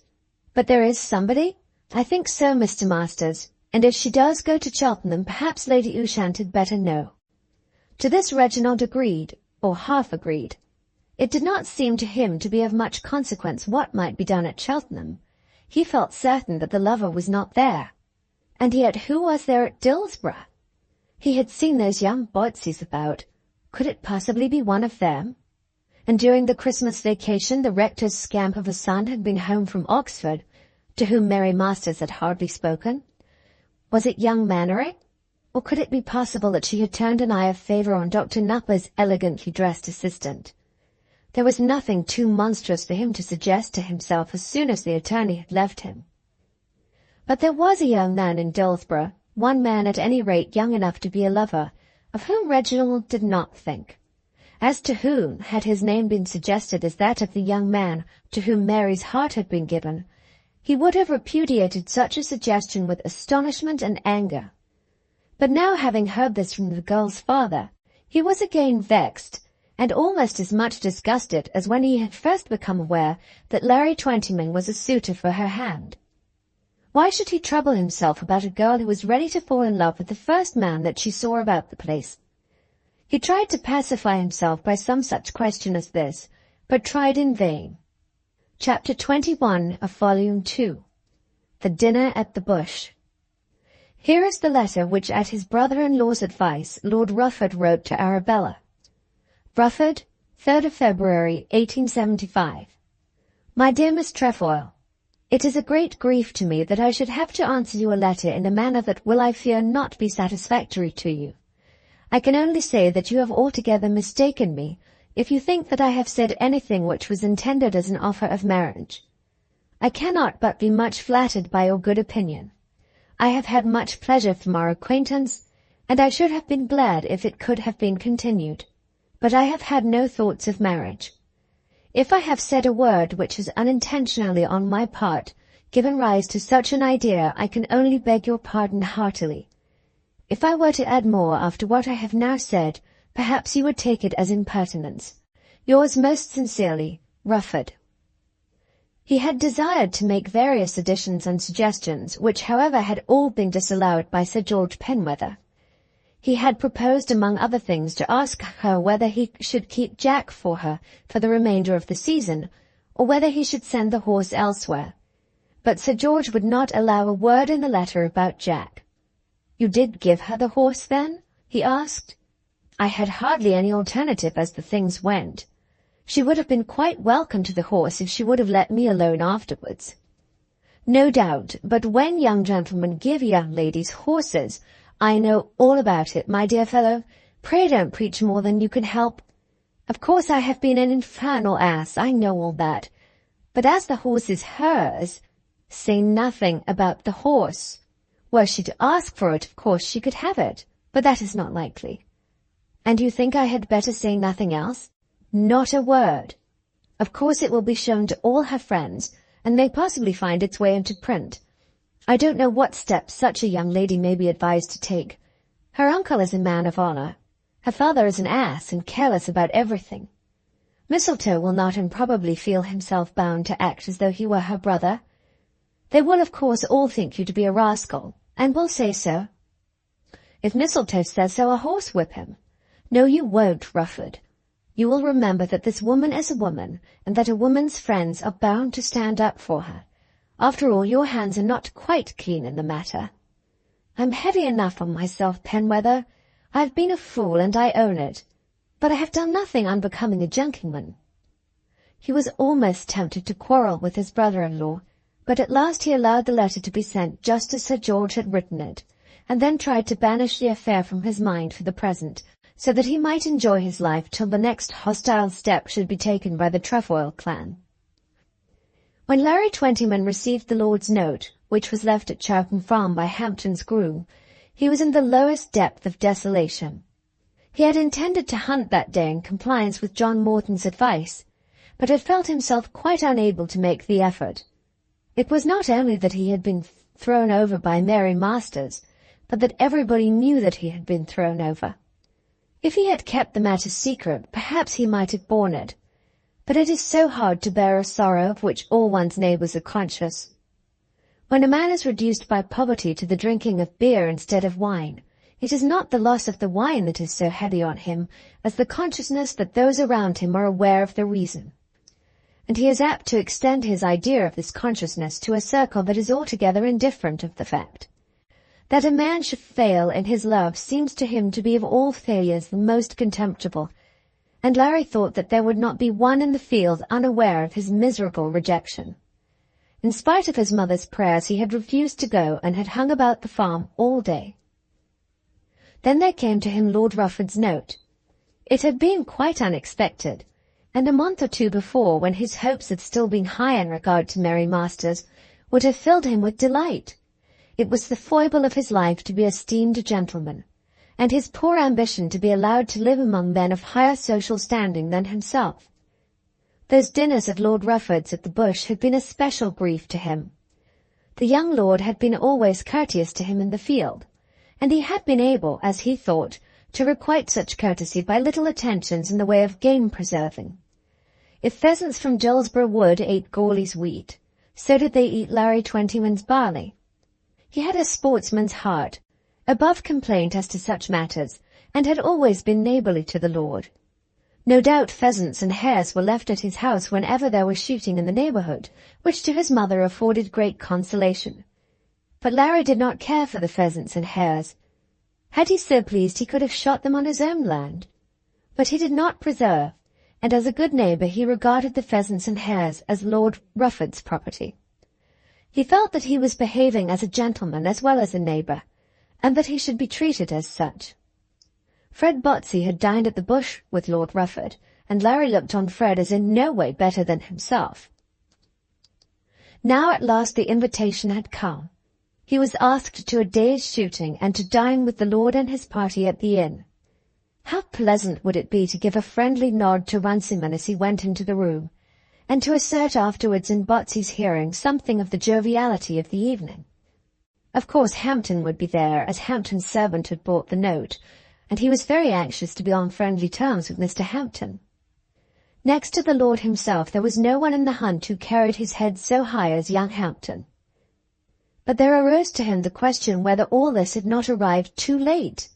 But there is somebody? I think so, Mr. Masters, and if she does go to Cheltenham, perhaps Lady Ushant had better know. To this Reginald agreed, or half agreed. It did not seem to him to be of much consequence what might be done at Cheltenham. He felt certain that the lover was not there. And yet who was there at Dillsborough? He had seen those young Botseys about. Could it possibly be one of them? And during the Christmas vacation the rector's scamp of a son had been home from Oxford, to whom Mary Masters had hardly spoken. Was it young Mannering? Or could it be possible that she had turned an eye of favour on Dr. Nupper's elegantly dressed assistant? There was nothing too monstrous for him to suggest to himself as soon as the attorney had left him. But there was a young man in Dillsborough, one man at any rate young enough to be a lover, of whom Reginald did not think. As to whom, had his name been suggested as that of the young man to whom Mary's heart had been given, he would have repudiated such a suggestion with astonishment and anger. But now, having heard this from the girl's father, he was again vexed, and almost as much disgusted as when he had first become aware that Larry Twentyman was a suitor for her hand. Why should he trouble himself about a girl who was ready to fall in love with the first man that she saw about the place? He tried to pacify himself by some such question as this, but tried in vain. Chapter 21 of Volume 2. The Dinner at the Bush. Here is the letter which, at his brother-in-law's advice, Lord Rufford wrote to Arabella. Rufford, 3rd of February, 1875. My dear Miss Trefoil, it is a great grief to me that I should have to answer you a letter in a manner that will, I fear, not be satisfactory to you. I can only say that you have altogether mistaken me, if you think that I have said anything which was intended as an offer of marriage. I cannot but be much flattered by your good opinion. I have had much pleasure from our acquaintance, and I should have been glad if it could have been continued. But I have had no thoughts of marriage. If I have said a word which has unintentionally on my part given rise to such an idea, I can only beg your pardon heartily. If I were to add more after what I have now said, perhaps you would take it as impertinence. Yours most sincerely, Rufford. He had desired to make various additions and suggestions, which however had all been disallowed by Sir George Penwether. He had proposed, among other things, to ask her whether he should keep Jack for her for the remainder of the season, or whether he should send the horse elsewhere. But Sir George would not allow a word in the letter about Jack. You did give her the horse, then? He asked. I had hardly any alternative as the things went. She would have been quite welcome to the horse if she would have let me alone afterwards. No doubt, but when young gentlemen give young ladies horses, I know all about it, my dear fellow. Pray don't preach more than you can help. Of course I have been an infernal ass, I know all that. But as the horse is hers, say nothing about the horse. Were she to ask for it, of course she could have it, but that is not likely. And you think I had better say nothing else? Not a word. Of course it will be shown to all her friends, and may possibly find its way into print. I don't know what steps such a young lady may be advised to take. Her uncle is a man of honour. Her father is an ass and careless about everything. Mistletoe will not improbably feel himself bound to act as though he were her brother. They will of course all think you to be a rascal, and will say so. If Mistletoe says so, I'll horsewhip him. No, you won't, Rufford. You will remember that this woman is a woman, and that a woman's friends are bound to stand up for her. After all, your hands are not quite clean in the matter. I'm heavy enough on myself, Penwether. I have been a fool, and I own it. But I have done nothing unbecoming a gentleman. He was almost tempted to quarrel with his brother-in-law, but at last he allowed the letter to be sent just as Sir George had written it, and then tried to banish the affair from his mind for the present, so that he might enjoy his life till the next hostile step should be taken by the Trefoil clan. When Larry Twentyman received the Lord's note, which was left at Chowton Farm by Hampton's groom, he was in the lowest depth of desolation. He had intended to hunt that day in compliance with John Morton's advice, but had felt himself quite unable to make the effort. It was not only that he had been thrown over by Mary Masters, but that everybody knew that he had been thrown over. If he had kept the matter secret, perhaps he might have borne it. But it is so hard to bear a sorrow of which all one's neighbours are conscious. When a man is reduced by poverty to the drinking of beer instead of wine, it is not the loss of the wine that is so heavy on him as the consciousness that those around him are aware of the reason. And he is apt to extend his idea of this consciousness to a circle that is altogether indifferent of the fact. That a man should fail in his love seems to him to be of all failures the most contemptible, and Larry thought that there would not be one in the field unaware of his miserable rejection. In spite of his mother's prayers, he had refused to go and had hung about the farm all day. Then there came to him Lord Rufford's note. It had been quite unexpected, and a month or two before, when his hopes had still been high in regard to Mary Masters, would have filled him with delight. It was the foible of his life to be esteemed a gentleman, and his poor ambition to be allowed to live among men of higher social standing than himself. Those dinners at Lord Rufford's at the Bush had been a special grief to him. The young lord had been always courteous to him in the field, and he had been able, as he thought, to requite such courtesy by little attentions in the way of game preserving. If pheasants from Dillsborough Wood ate Gourley's wheat, so did they eat Larry Twentyman's barley. He had a sportsman's heart, above complaint as to such matters, and had always been neighbourly to the lord. No doubt pheasants and hares were left at his house whenever there was shooting in the neighbourhood, which to his mother afforded great consolation. But Larry did not care for the pheasants and hares. Had he so pleased, he could have shot them on his own land. But he did not preserve, and as a good neighbour he regarded the pheasants and hares as Lord Rufford's property. He felt that he was behaving as a gentleman as well as a neighbour, and that he should be treated as such. Fred Botsey had dined at the Bush with Lord Rufford, and Larry looked on Fred as in no way better than himself. Now at last the invitation had come. He was asked to a day's shooting and to dine with the lord and his party at the inn. How pleasant would it be to give a friendly nod to Runciman as he went into the room, and to assert afterwards in Botsey's hearing something of the joviality of the evening. Of course Hampton would be there, as Hampton's servant had brought the note, and he was very anxious to be on friendly terms with Mr. Hampton. Next to the lord himself, there was no one in the hunt who carried his head so high as young Hampton. But there arose to him the question whether all this had not arrived too late.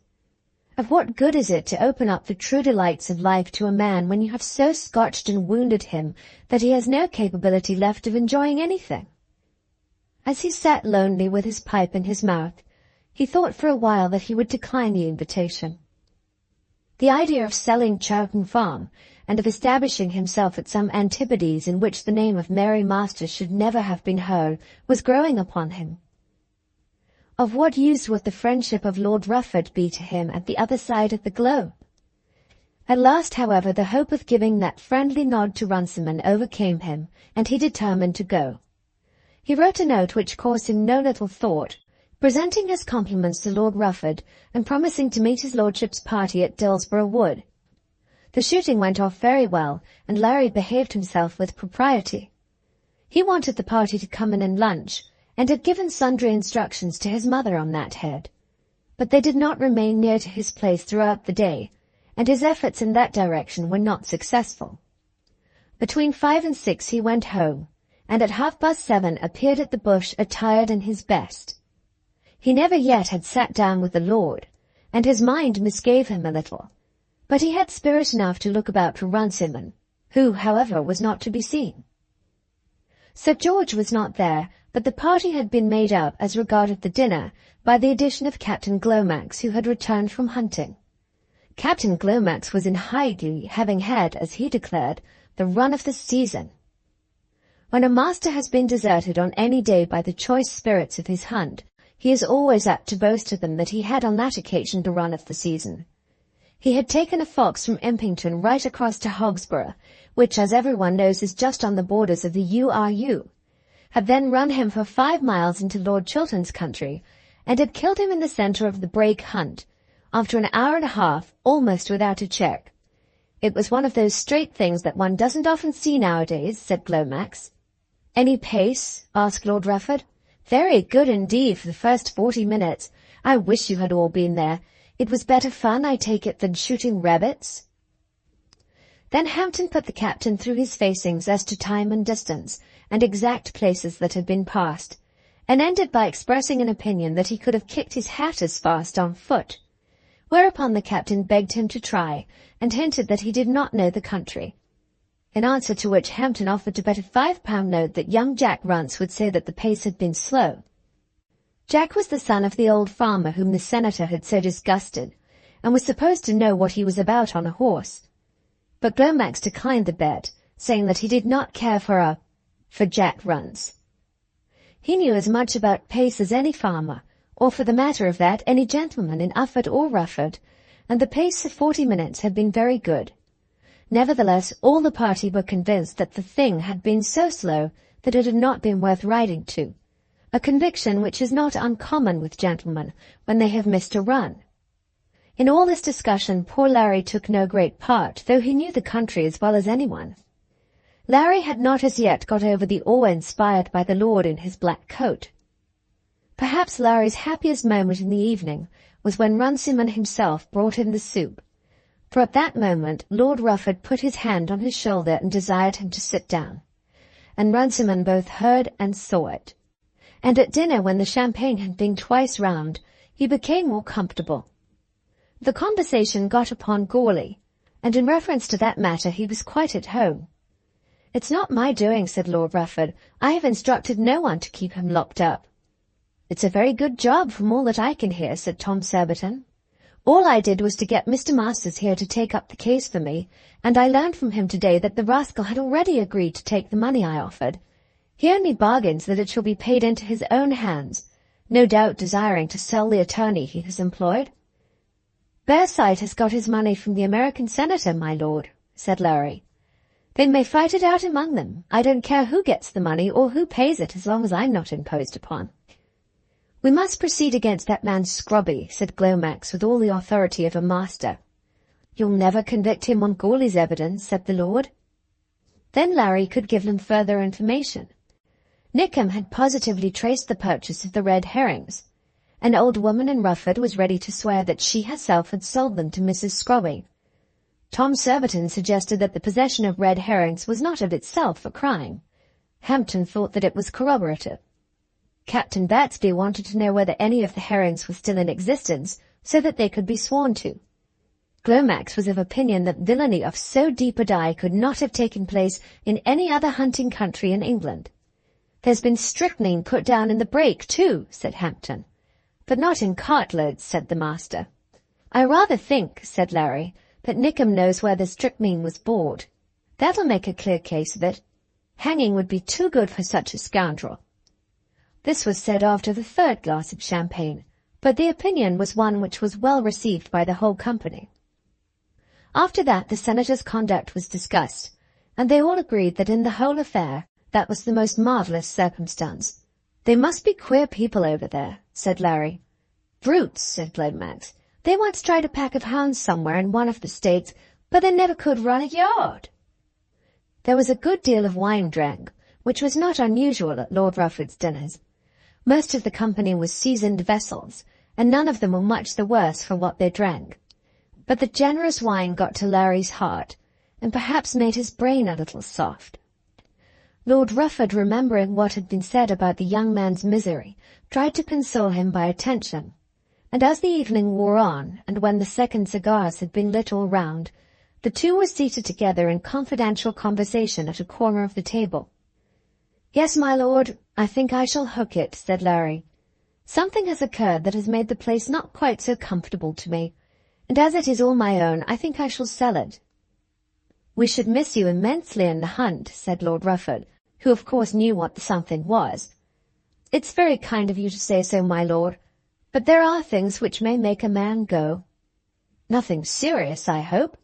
Of what good is it to open up the true delights of life to a man when you have so scotched and wounded him that he has no capability left of enjoying anything? As he sat lonely with his pipe in his mouth, he thought for a while that he would decline the invitation. The idea of selling Chowton Farm, and of establishing himself at some Antipodes in which the name of Mary Masters should never have been heard, was growing upon him. Of what use would the friendship of Lord Rufford be to him at the other side of the globe? At last, however, the hope of giving that friendly nod to Runciman overcame him, and he determined to go. He wrote a note which caused him no little thought, presenting his compliments to Lord Rufford, and promising to meet his lordship's party at Dillsborough Wood. The shooting went off very well, and Larry behaved himself with propriety. He wanted the party to come in and lunch, and had given sundry instructions to his mother on that head. But they did not remain near to his place throughout the day, and his efforts in that direction were not successful. Between 5 and 6 he went home, and at 7:30 appeared at the Bush attired in his best. He never yet had sat down with the lord, and his mind misgave him a little, but he had spirit enough to look about for Runciman, who, however, was not to be seen. Sir George was not there, but the party had been made up, as regarded the dinner, by the addition of Captain Glomax, who had returned from hunting. Captain Glomax was in high glee, having had, as he declared, the run of the season. When a master has been deserted on any day by the choice spirits of his hunt, he is always apt to boast to them that he had on that occasion the run of the season. He had taken a fox from Impington right across to Hogsborough, which, as everyone knows, is just on the borders of the URU, had then run him for 5 miles into Lord Chiltern's country, and had killed him in the centre of the Brake Hunt, after an hour and a half, almost without a check. It was one of those straight things that one doesn't often see nowadays, said Glomax. Any pace? Asked Lord Rufford. Very good indeed for the first 40 minutes. I wish you had all been there. It was better fun, I take it, than shooting rabbits. Then Hampton put the captain through his facings as to time and distance, and exact places that had been passed, and ended by expressing an opinion that he could have kicked his hat as fast on foot, whereupon the captain begged him to try, and hinted that he did not know the country. In answer to which Hampton offered to bet a £5 note that young Jack Runce would say that the pace had been slow. Jack was the son of the old farmer whom the senator had so disgusted, and was supposed to know what he was about on a horse. But Glomax declined the bet, saying that he did not care for Jack Runce. He knew as much about pace as any farmer, or for the matter of that, any gentleman in Ufford or Rufford, and the pace of 40 minutes had been very good. Nevertheless, all the party were convinced that the thing had been so slow that it had not been worth riding to, a conviction which is not uncommon with gentlemen when they have missed a run. In all this discussion poor Larry took no great part, though he knew the country as well as anyone. Larry had not as yet got over the awe inspired by the lord in his black coat. Perhaps Larry's happiest moment in the evening was when Runciman himself brought him the soup, for at that moment Lord Rufford put his hand on his shoulder and desired him to sit down, and Runciman both heard and saw it. And at dinner, when the champagne had been twice round, he became more comfortable. The conversation got upon Goarly, and in reference to that matter he was quite at home. "It's not my doing," said Lord Rufford. "I have instructed no one to keep him locked up." "It's a very good job from all that I can hear," said Tom Surbiton. "All I did was to get Mr. Masters here to take up the case for me, and I learned from him today that the rascal had already agreed to take the money I offered. He only bargains that it shall be paid into his own hands, no doubt desiring to sell the attorney he has employed." "Bearside has got his money from the American senator, my lord," said Larry. "They may fight it out among them. I don't care who gets the money or who pays it, as long as I'm not imposed upon." "We must proceed against that man Scrobby," said Glomax with all the authority of a master. "You'll never convict him on Goarly's evidence," said the lord. Then Larry could give them further information. Nickham had positively traced the purchase of the red herrings. An old woman in Rufford was ready to swear that she herself had sold them to Mrs. Scrobby. Tom Surbiton suggested that the possession of red herrings was not of itself a crime. Hampton thought that it was corroborative. Captain Batsby wanted to know whether any of the herrings were still in existence, so that they could be sworn to. Glomax was of opinion that villainy of so deep a dye could not have taken place in any other hunting country in England. "There's been strychnine put down in the brake, too," said Hampton. "But not in cartloads," said the master. "I rather think," said Larry, "that Nickham knows where the strychnine was bought. That'll make a clear case of it. Hanging would be too good for such a scoundrel." This was said after the third glass of champagne, but the opinion was one which was well received by the whole company. After that the senator's conduct was discussed, and they all agreed that in the whole affair that was the most marvellous circumstance. "They must be queer people over there," said Larry. "Brutes," said Glomax. "They once tried a pack of hounds somewhere in one of the states, but they never could run a yard." There was a good deal of wine drank, which was not unusual at Lord Rufford's dinners. Most of the company was seasoned vessels, and none of them were much the worse for what they drank. But the generous wine got to Larry's heart, and perhaps made his brain a little soft. Lord Rufford, remembering what had been said about the young man's misery, tried to console him by attention, and as the evening wore on, and when the second cigars had been lit all round, the two were seated together in confidential conversation at a corner of the table. "Yes, my lord, I think I shall hook it," said Larry. "Something has occurred that has made the place not quite so comfortable to me, and as it is all my own, I think I shall sell it." "We should miss you immensely in the hunt," said Lord Rufford, who of course knew what the something was. "It's very kind of you to say so, my lord, but there are things which may make a man go." "Nothing serious, I hope?"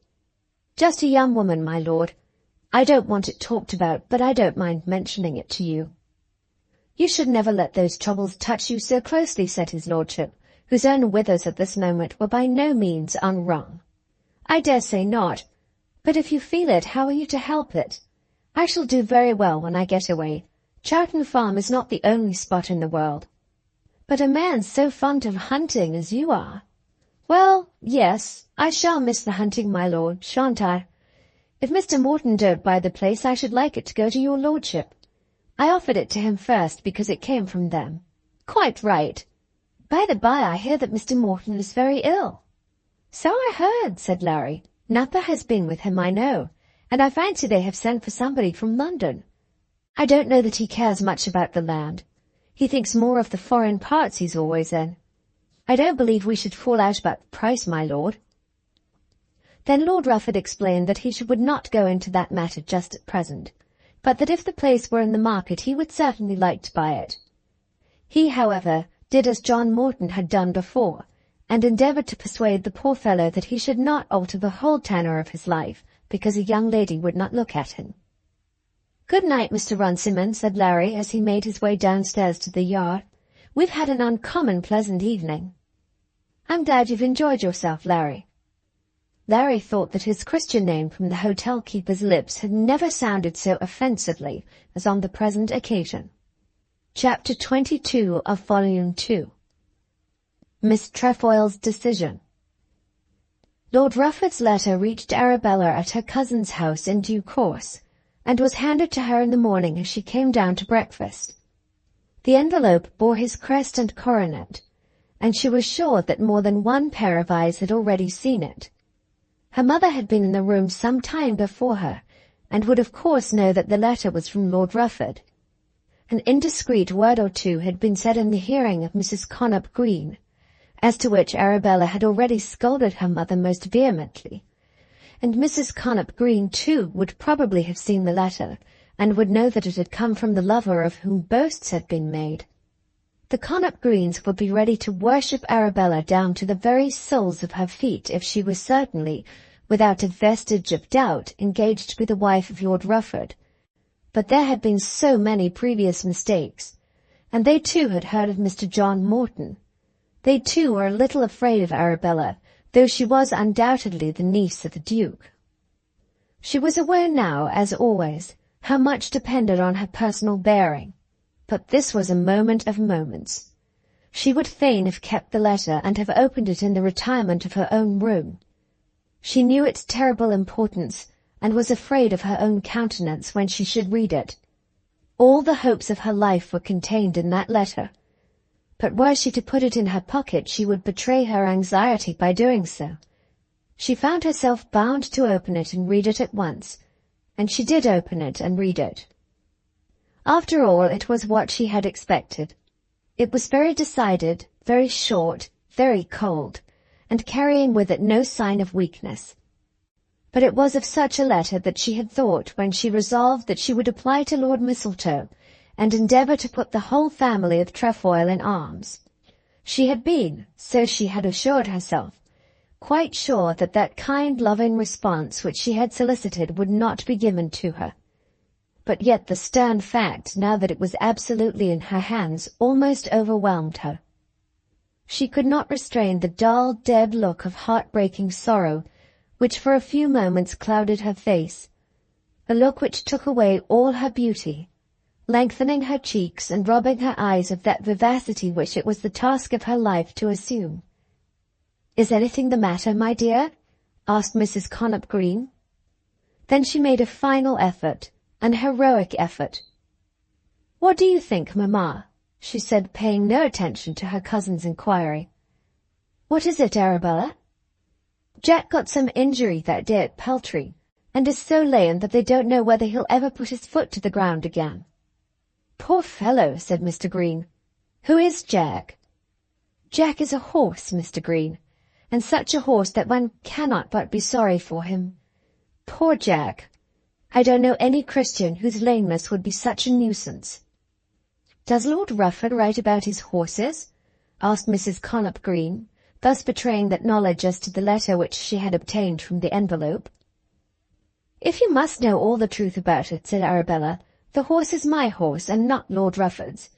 "Just a young woman, my lord. I don't want it talked about, but I don't mind mentioning it to you." "You should never let those troubles touch you so closely," said his lordship, whose own withers at this moment were by no means unwrung. "I dare say not, but if you feel it, how are you to help it? I shall do very well when I get away. Chowton Farm is not the only spot in the world." "But a man so fond of hunting as you are." "Well, yes, I shall miss the hunting, my lord, shan't I? If Mr. Morton don't buy the place, I should like it to go to your lordship. I offered it to him first because it came from them. Quite right. By the by, I hear that Mr. Morton is very ill. So I heard, said Larry. Nupper has been with him, I know, and I fancy they have sent for somebody from London. I don't know that he cares much about the land. He thinks more of the foreign parts he's always in. I don't believe we should fall out about the price, my lord. Then Lord Rufford explained that he would not go into that matter just at present, but that if the place were in the market he would certainly like to buy it. He, however, did as John Morton had done before, and endeavoured to persuade the poor fellow that he should not alter the whole tenor of his life because a young lady would not look at him. "Good night, Mr. Runciman," said Larry as he made his way downstairs to the yard. "We've had an uncommon pleasant evening." "I'm glad you've enjoyed yourself, Larry." Larry thought that his Christian name from the hotel-keeper's lips had never sounded so offensively as on the present occasion. Chapter 22 of Volume 2. Miss Trefoil's Decision. Lord Rufford's letter reached Arabella at her cousin's house in due course, and was handed to her in the morning as she came down to breakfast. The envelope bore his crest and coronet, and she was sure that more than one pair of eyes had already seen it. Her mother had been in the room some time before her, and would of course know that the letter was from Lord Rufford. An indiscreet word or two had been said in the hearing of Mrs. Connop Green, as to which Arabella had already scolded her mother most vehemently, and Mrs. Connop Green, too, would probably have seen the letter, and would know that it had come from the lover of whom boasts had been made. The Connop Greens would be ready to worship Arabella down to the very soles of her feet if she was certainly, without a vestige of doubt, engaged to be the wife of Lord Rufford. But there had been so many previous mistakes, and they too had heard of Mr. John Morton. They too were a little afraid of Arabella, though she was undoubtedly the niece of the Duke. She was aware now, as always, how much depended on her personal bearing. But this was a moment of moments. She would fain have kept the letter and have opened it in the retirement of her own room. She knew its terrible importance, and was afraid of her own countenance when she should read it. All the hopes of her life were contained in that letter. But were she to put it in her pocket, she would betray her anxiety by doing so. She found herself bound to open it and read it at once, and she did open it and read it. After all, it was what she had expected. It was very decided, very short, very cold, and carrying with it no sign of weakness. But it was of such a letter that she had thought when she resolved that she would apply to Lord Mistletoe, and endeavour to put the whole family of Trefoil in arms. She had been, so she had assured herself, quite sure that that kind, loving response which she had solicited would not be given to her. But yet the stern fact, now that it was absolutely in her hands, almost overwhelmed her. She could not restrain the dull, dead look of heart-breaking sorrow which for a few moments clouded her face, a look which took away all her beauty, lengthening her cheeks and robbing her eyes of that vivacity which it was the task of her life to assume. "Is anything the matter, my dear?" asked Mrs. Connop Green. Then she made a final effort, an heroic effort. "What do you think, mamma?" she said, paying no attention to her cousin's inquiry. "What is it, Arabella?" "Jack got some injury that day at Peltry, and is so lame that they don't know whether he'll ever put his foot to the ground again." "Poor fellow," said Mr. Green. "Who is Jack?" "Jack is a horse, Mr. Green, and such a horse that one cannot but be sorry for him. Poor Jack! I don't know any Christian whose lameness would be such a nuisance." "Does Lord Rufford write about his horses?" asked Mrs. Connop Green, thus betraying that knowledge as to the letter which she had obtained from the envelope. "If you must know all the truth about it," said Arabella, "the horse is my horse and not Lord Rufford's,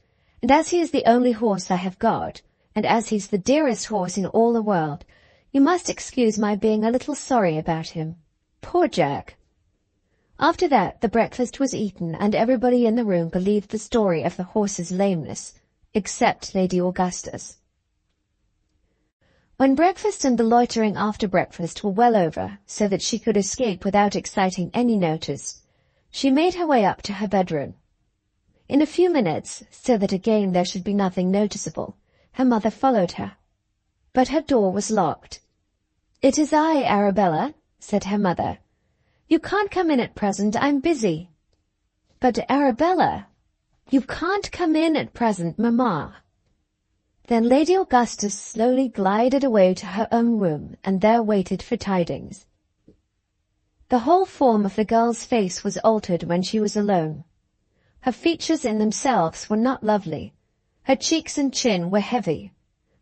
and as he is the only horse I have got, and as he's the dearest horse in all the world, you must excuse my being a little sorry about him. Poor Jack!" After that the breakfast was eaten, and everybody in the room believed the story of the horse's lameness, except Lady Augustus. When breakfast and the loitering after breakfast were well over, so that she could escape without exciting any notice, she made her way up to her bedroom. In a few minutes, so that again there should be nothing noticeable, her mother followed her. But her door was locked. "It is I, Arabella," said her mother. "You can't come in at present, I'm busy." "But Arabella—" "You can't come in at present, mamma." Then Lady Augustus slowly glided away to her own room, and there waited for tidings. The whole form of the girl's face was altered when she was alone. Her features in themselves were not lovely. Her cheeks and chin were heavy.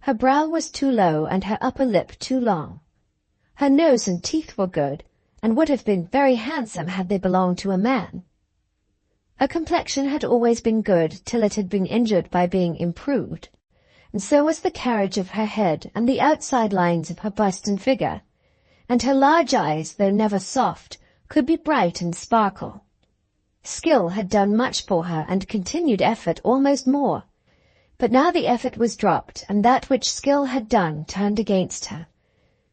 Her brow was too low and her upper lip too long. Her nose and teeth were good, and would have been very handsome had they belonged to a man. Her complexion had always been good till it had been injured by being improved, and so was the carriage of her head and the outside lines of her bust and figure, and her large eyes, though never soft, could be bright and sparkle. Skill had done much for her, and continued effort almost more. But now the effort was dropped, and that which skill had done turned against her.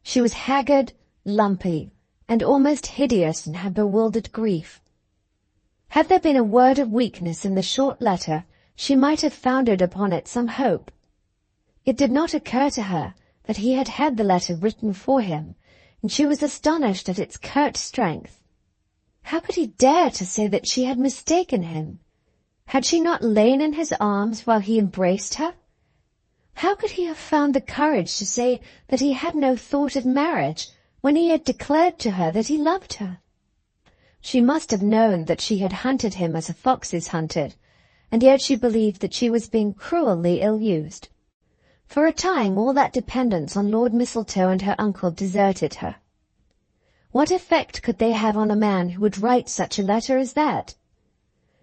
She was haggard, lumpy, and almost hideous in her bewildered grief. Had there been a word of weakness in the short letter, she might have founded upon it some hope. It did not occur to her that he had had the letter written for him, and she was astonished at its curt strength. How could he dare to say that she had mistaken him? Had she not lain in his arms while he embraced her? How could he have found the courage to say that he had no thought of marriage when he had declared to her that he loved her? She must have known that she had hunted him as a fox is hunted, and yet she believed that she was being cruelly ill-used. For a time all that dependence on Lord Mistletoe and her uncle deserted her. What effect could they have on a man who would write such a letter as that?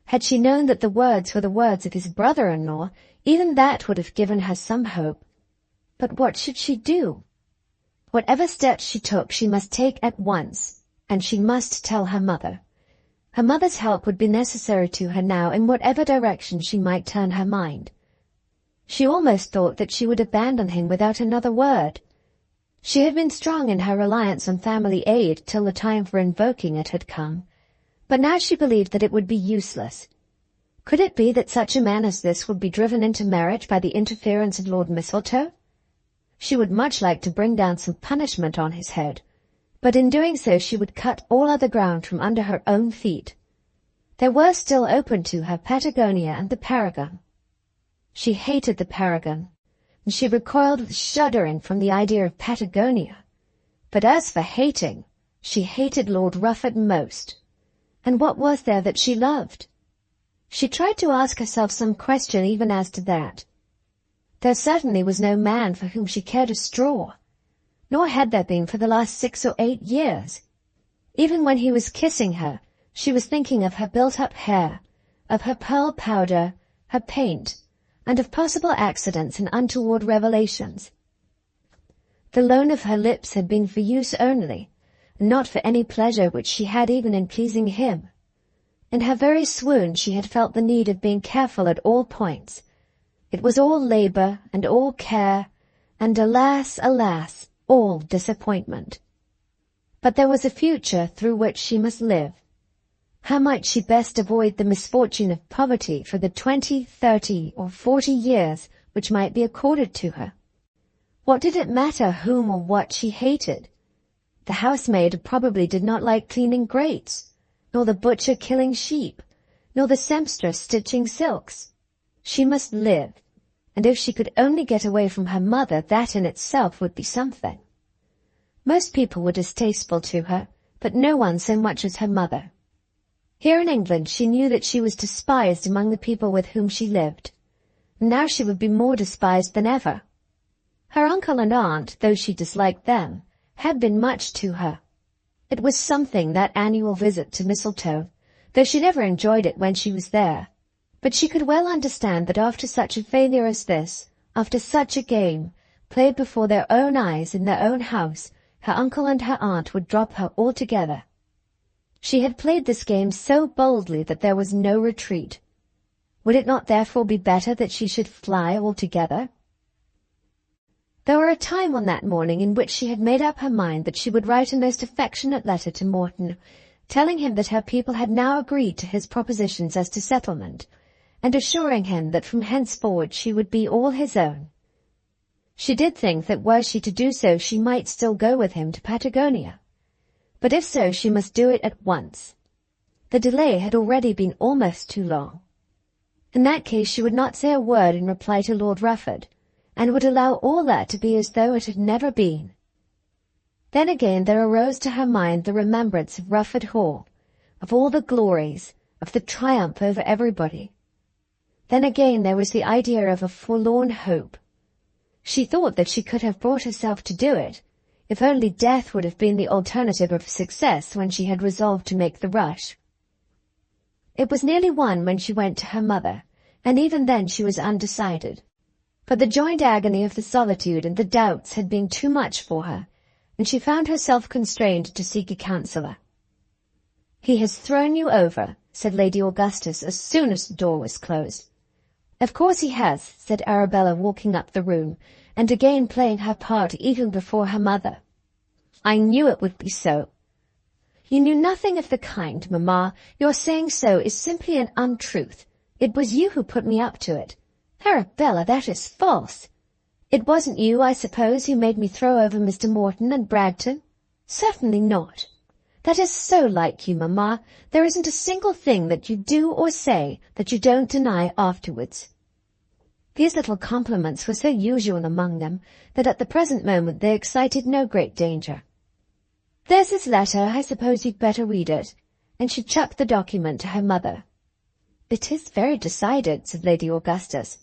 Had she known that the words were the words of his brother-in-law, even that would have given her some hope. But what should she do? Whatever steps she took, she must take at once, and she must tell her mother. Her mother's help would be necessary to her now in whatever direction she might turn her mind. She almost thought that she would abandon him without another word. She had been strong in her reliance on family aid till the time for invoking it had come, but now she believed that it would be useless. Could it be that such a man as this would be driven into marriage by the interference of Lord Mistletoe? She would much like to bring down some punishment on his head, but in doing so she would cut all other ground from under her own feet. There were still open to her Patagonia and the Paragon. She hated the Paragon, and she recoiled with shuddering from the idea of Patagonia. But as for hating, she hated Lord Rufford most. And what was there that she loved? She tried to ask herself some question even as to that. There certainly was no man for whom she cared a straw, nor had there been for the last 6 or 8 years. Even when he was kissing her, she was thinking of her built-up hair, of her pearl powder, her paint, and of possible accidents and untoward revelations. The loan of her lips had been for use only, and not for any pleasure which she had even in pleasing him. In her very swoon she had felt the need of being careful at all points. It was all labour and all care, and alas, alas, all disappointment. But there was a future through which she must live. How might she best avoid the misfortune of poverty for the 20, 30, or 40 years which might be accorded to her? What did it matter whom or what she hated? The housemaid probably did not like cleaning grates, nor the butcher killing sheep, nor the sempstress stitching silks. She must live, and if she could only get away from her mother, that in itself would be something. Most people were distasteful to her, but no one so much as her mother. Here in England she knew that she was despised among the people with whom she lived. Now she would be more despised than ever. Her uncle and aunt, though she disliked them, had been much to her. It was something, that annual visit to Mistletoe, though she never enjoyed it when she was there. But she could well understand that after such a failure as this, after such a game, played before their own eyes in their own house, her uncle and her aunt would drop her altogether. She had played this game so boldly that there was no retreat. Would it not therefore be better that she should fly altogether? There were a time on that morning in which she had made up her mind that she would write a most affectionate letter to Morton, telling him that her people had now agreed to his propositions as to settlement, and assuring him that from henceforward she would be all his own. She did think that were she to do so she might still go with him to Patagonia. But if so, she must do it at once. The delay had already been almost too long. In that case she would not say a word in reply to Lord Rufford, and would allow all that to be as though it had never been. Then again there arose to her mind the remembrance of Rufford Hall, of all the glories, of the triumph over everybody. Then again there was the idea of a forlorn hope. She thought that she could have brought herself to do it, if only death would have been the alternative of success when she had resolved to make the rush. It was nearly 1 when she went to her mother, and even then she was undecided. But the joint agony of the solitude and the doubts had been too much for her, and she found herself constrained to seek a counsellor. "He has thrown you over," said Lady Augustus as soon as the door was closed. "Of course he has," said Arabella, walking up the room, and again playing her part even before her mother. "I knew it would be so." "You knew nothing of the kind, mamma. Your saying so is simply an untruth. It was you who put me up to it." "Arabella, that is false." "It wasn't you, I suppose, who made me throw over Mr. Morton and Bragton?" "Certainly not." "That is so like you, mamma. There isn't a single thing that you do or say that you don't deny afterwards." These little compliments were so usual among them that at the present moment they excited no great danger. "There's his letter. I suppose you'd better read it." And she chucked the document to her mother. "It is very decided," said Lady Augustus.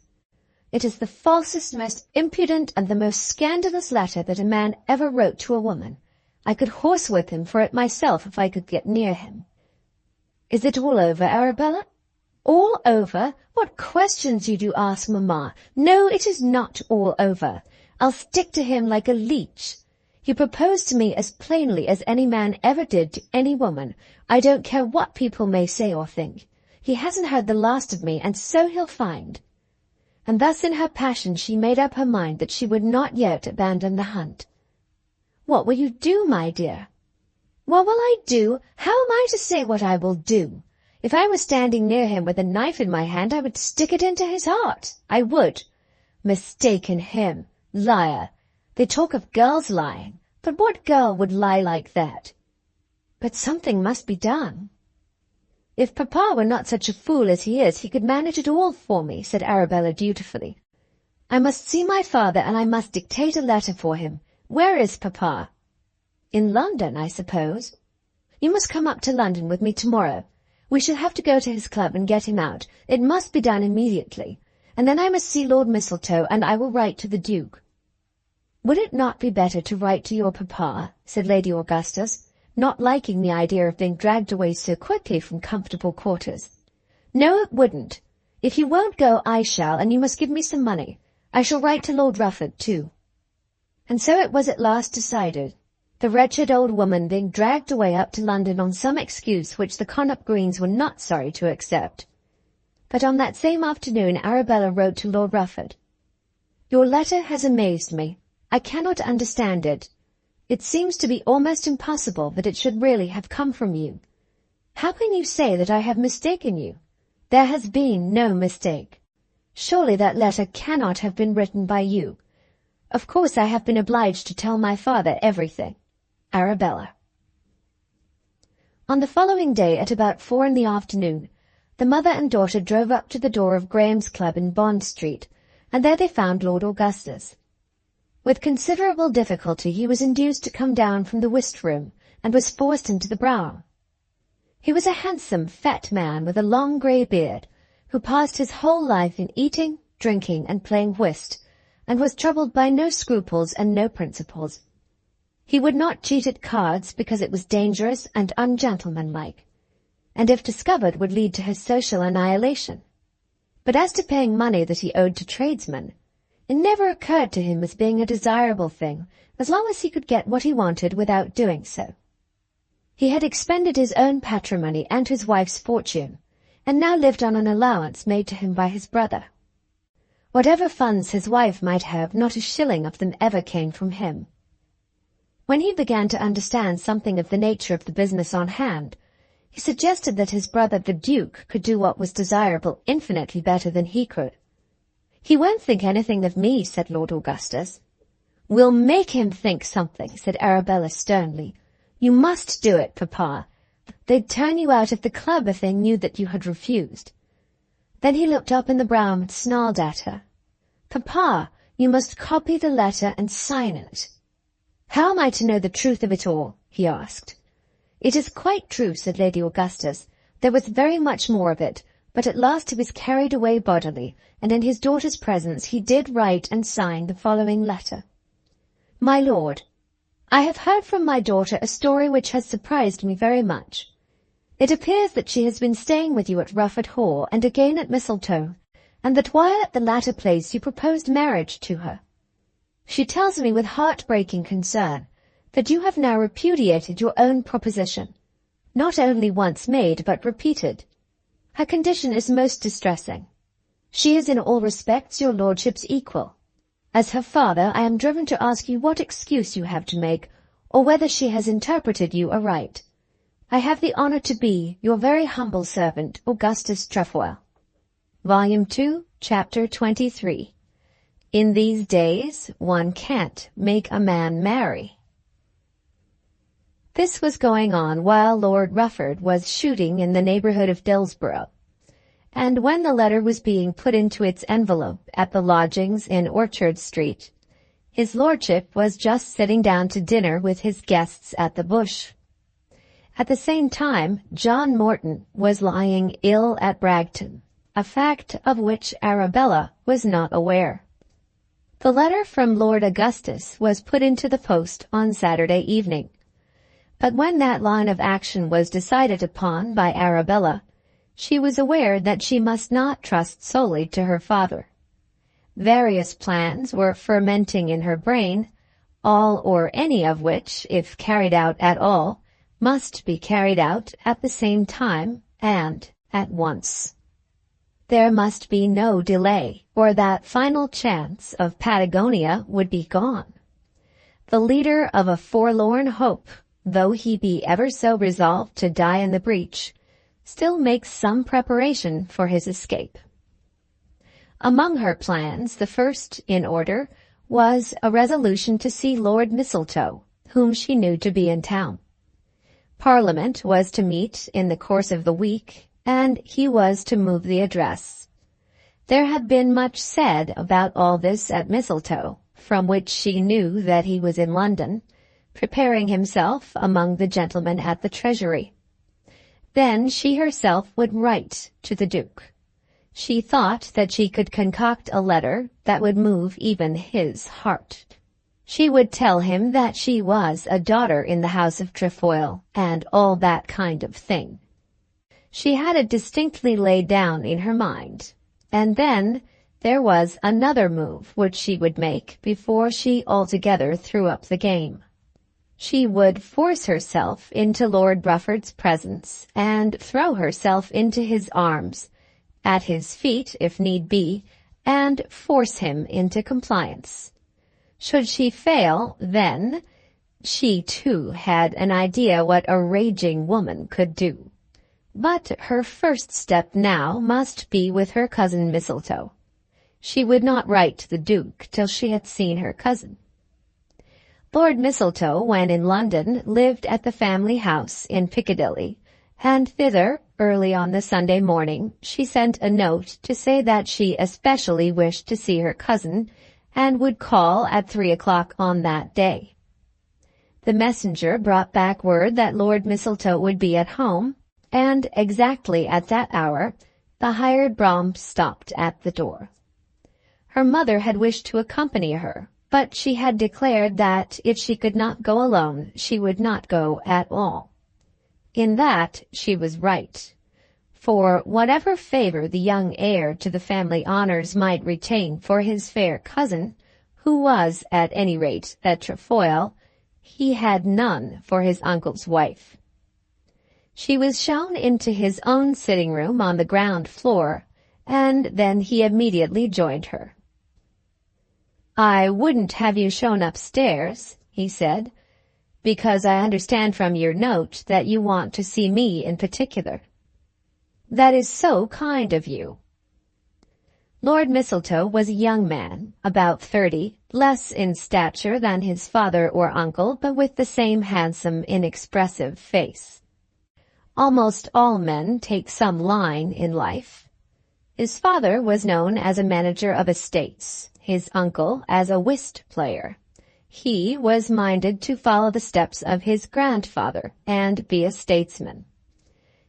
"It is the falsest, most impudent, and the most scandalous letter that a man ever wrote to a woman. I could horsewhip him for it myself if I could get near him." "Is it all over, Arabella?" "All over? What questions you do ask, mamma! No, it is not all over. I'll stick to him like a leech. He proposed to me as plainly as any man ever did to any woman. I don't care what people may say or think. He hasn't heard the last of me, and so he'll find." And thus in her passion she made up her mind that she would not yet abandon the hunt. "What will you do, my dear?" "What will I do? How am I to say what I will do? If I were standing near him with a knife in my hand, I would stick it into his heart. I would." "Mistaken him. Liar. They talk of girls lying, but what girl would lie like that?" "But something must be done." "If papa were not such a fool as he is, he could manage it all for me," said Arabella dutifully. "I must see my father, and I must dictate a letter for him. Where is papa?" "In London, I suppose." "You must come up to London with me tomorrow. We shall have to go to his club and get him out. It must be done immediately. And then I must see Lord Mistletoe, and I will write to the Duke." "Would it not be better to write to your papa?" said Lady Augustus, not liking the idea of being dragged away so quickly from comfortable quarters. "No, it wouldn't. If you won't go, I shall, and you must give me some money. I shall write to Lord Rufford, too." And so it was at last decided, the wretched old woman being dragged away up to London on some excuse which the Connop Greens were not sorry to accept. But on that same afternoon Arabella wrote to Lord Rufford. "Your letter has amazed me. I cannot understand it. It seems to be almost impossible that it should really have come from you. How can you say that I have mistaken you? There has been no mistake. Surely that letter cannot have been written by you. Of course I have been obliged to tell my father everything. Arabella." On the following day at about 4 in the afternoon, the mother and daughter drove up to the door of Graham's Club in Bond Street, and there they found Lord Augustus. With considerable difficulty he was induced to come down from the whist room, and was forced into the brougham. He was a handsome, fat man with a long grey beard, who passed his whole life in eating, drinking, and playing whist, and was troubled by no scruples and no principles. He would not cheat at cards because it was dangerous and ungentlemanlike, and if discovered would lead to his social annihilation. But as to paying money that he owed to tradesmen, it never occurred to him as being a desirable thing, as long as he could get what he wanted without doing so. He had expended his own patrimony and his wife's fortune, and now lived on an allowance made to him by his brother. Whatever funds his wife might have, not a shilling of them ever came from him. When he began to understand something of the nature of the business on hand, He suggested that his brother the Duke could do what was desirable infinitely better than he could. "He won't think anything of me," said Lord Augustus. "We'll make him think something," said Arabella sternly. "You must do it, Papa. They'd turn you out of the club if they knew that you had refused." Then he looked up in the brow and snarled at her. "Papa, you must copy the letter and sign it." "How am I to know the truth of it all?" he asked. "It is quite true," said Lady Augustus. "There was very much more of it, but at last he was carried away bodily, and in his daughter's presence he did write and sign the following letter. My Lord, I have heard from my daughter a story which has surprised me very much. It appears that she has been staying with you at Rufford Hall and again at Mistletoe, and that while at the latter place you proposed marriage to her. She tells me with heart-breaking concern that you have now repudiated your own proposition, not only once made but repeated. Her condition is most distressing. She is in all respects your lordship's equal. As her father, I am driven to ask you what excuse you have to make, or whether she has interpreted you aright. I have the honour to be your very humble servant, Augustus Trefoil. Volume 2, Chapter 23. In these days, one can't make a man marry. This was going on while Lord Rufford was shooting in the neighbourhood of Dillsborough, and when the letter was being put into its envelope at the lodgings in Orchard Street, his lordship was just sitting down to dinner with his guests at the Bush. At the same time, John Morton was lying ill at Bragton, a fact of which Arabella was not aware. The letter from Lord Augustus was put into the post on Saturday evening, but when that line of action was decided upon by Arabella, she was aware that she must not trust solely to her father. Various plans were fermenting in her brain, all or any of which, if carried out at all, must be carried out at the same time and at once. There must be no delay, or that final chance of Patagonia would be gone. The leader of a forlorn hope, though he be ever so resolved to die in the breach, still makes some preparation for his escape. Among her plans, the first in order was a resolution to see Lord Mistletoe, whom she knew to be in town. Parliament was to meet in the course of the week, and he was to move the address. There had been much said about all this at Mistletoe, from which she knew that he was in London, preparing himself among the gentlemen at the Treasury. Then she herself would write to the Duke. She thought that she could concoct a letter that would move even his heart. She would tell him that she was a daughter in the house of Trefoil, and all that kind of thing. She had it distinctly laid down in her mind, and then there was another move which she would make before she altogether threw up the game. She would force herself into Lord Rufford's presence and throw herself into his arms, at his feet if need be, and force him into compliance. Should she fail, then she too had an idea what a raging woman could do. But her first step now must be with her cousin Mistletoe. She would not write to the Duke till she had seen her cousin. Lord Mistletoe, when in London, lived at the family house in Piccadilly, and thither, early on the Sunday morning, she sent a note to say that she especially wished to see her cousin, and would call at 3 o'clock on that day. The messenger brought back word that Lord Mistletoe would be at home, and exactly at that hour the hired brougham stopped at the door. Her mother had wished to accompany her, but she had declared that if she could not go alone, she would not go at all. In that she was right, for whatever favour the young heir to the family honours might retain for his fair cousin, who was at any rate at Trefoil, he had none for his uncle's wife. She was shown into his own sitting-room on the ground floor, and then he immediately joined her. "I wouldn't have you shown upstairs," he said. because I understand from your note that you want to see me in particular. That is so kind of you. Lord Mistletoe was a young man, about 30, less in stature than his father or uncle, but with the same handsome, inexpressive face. Almost all men take some line in life. His father was known as a manager of estates, his uncle as a whist player. He was minded to follow the steps of his grandfather and be a statesman.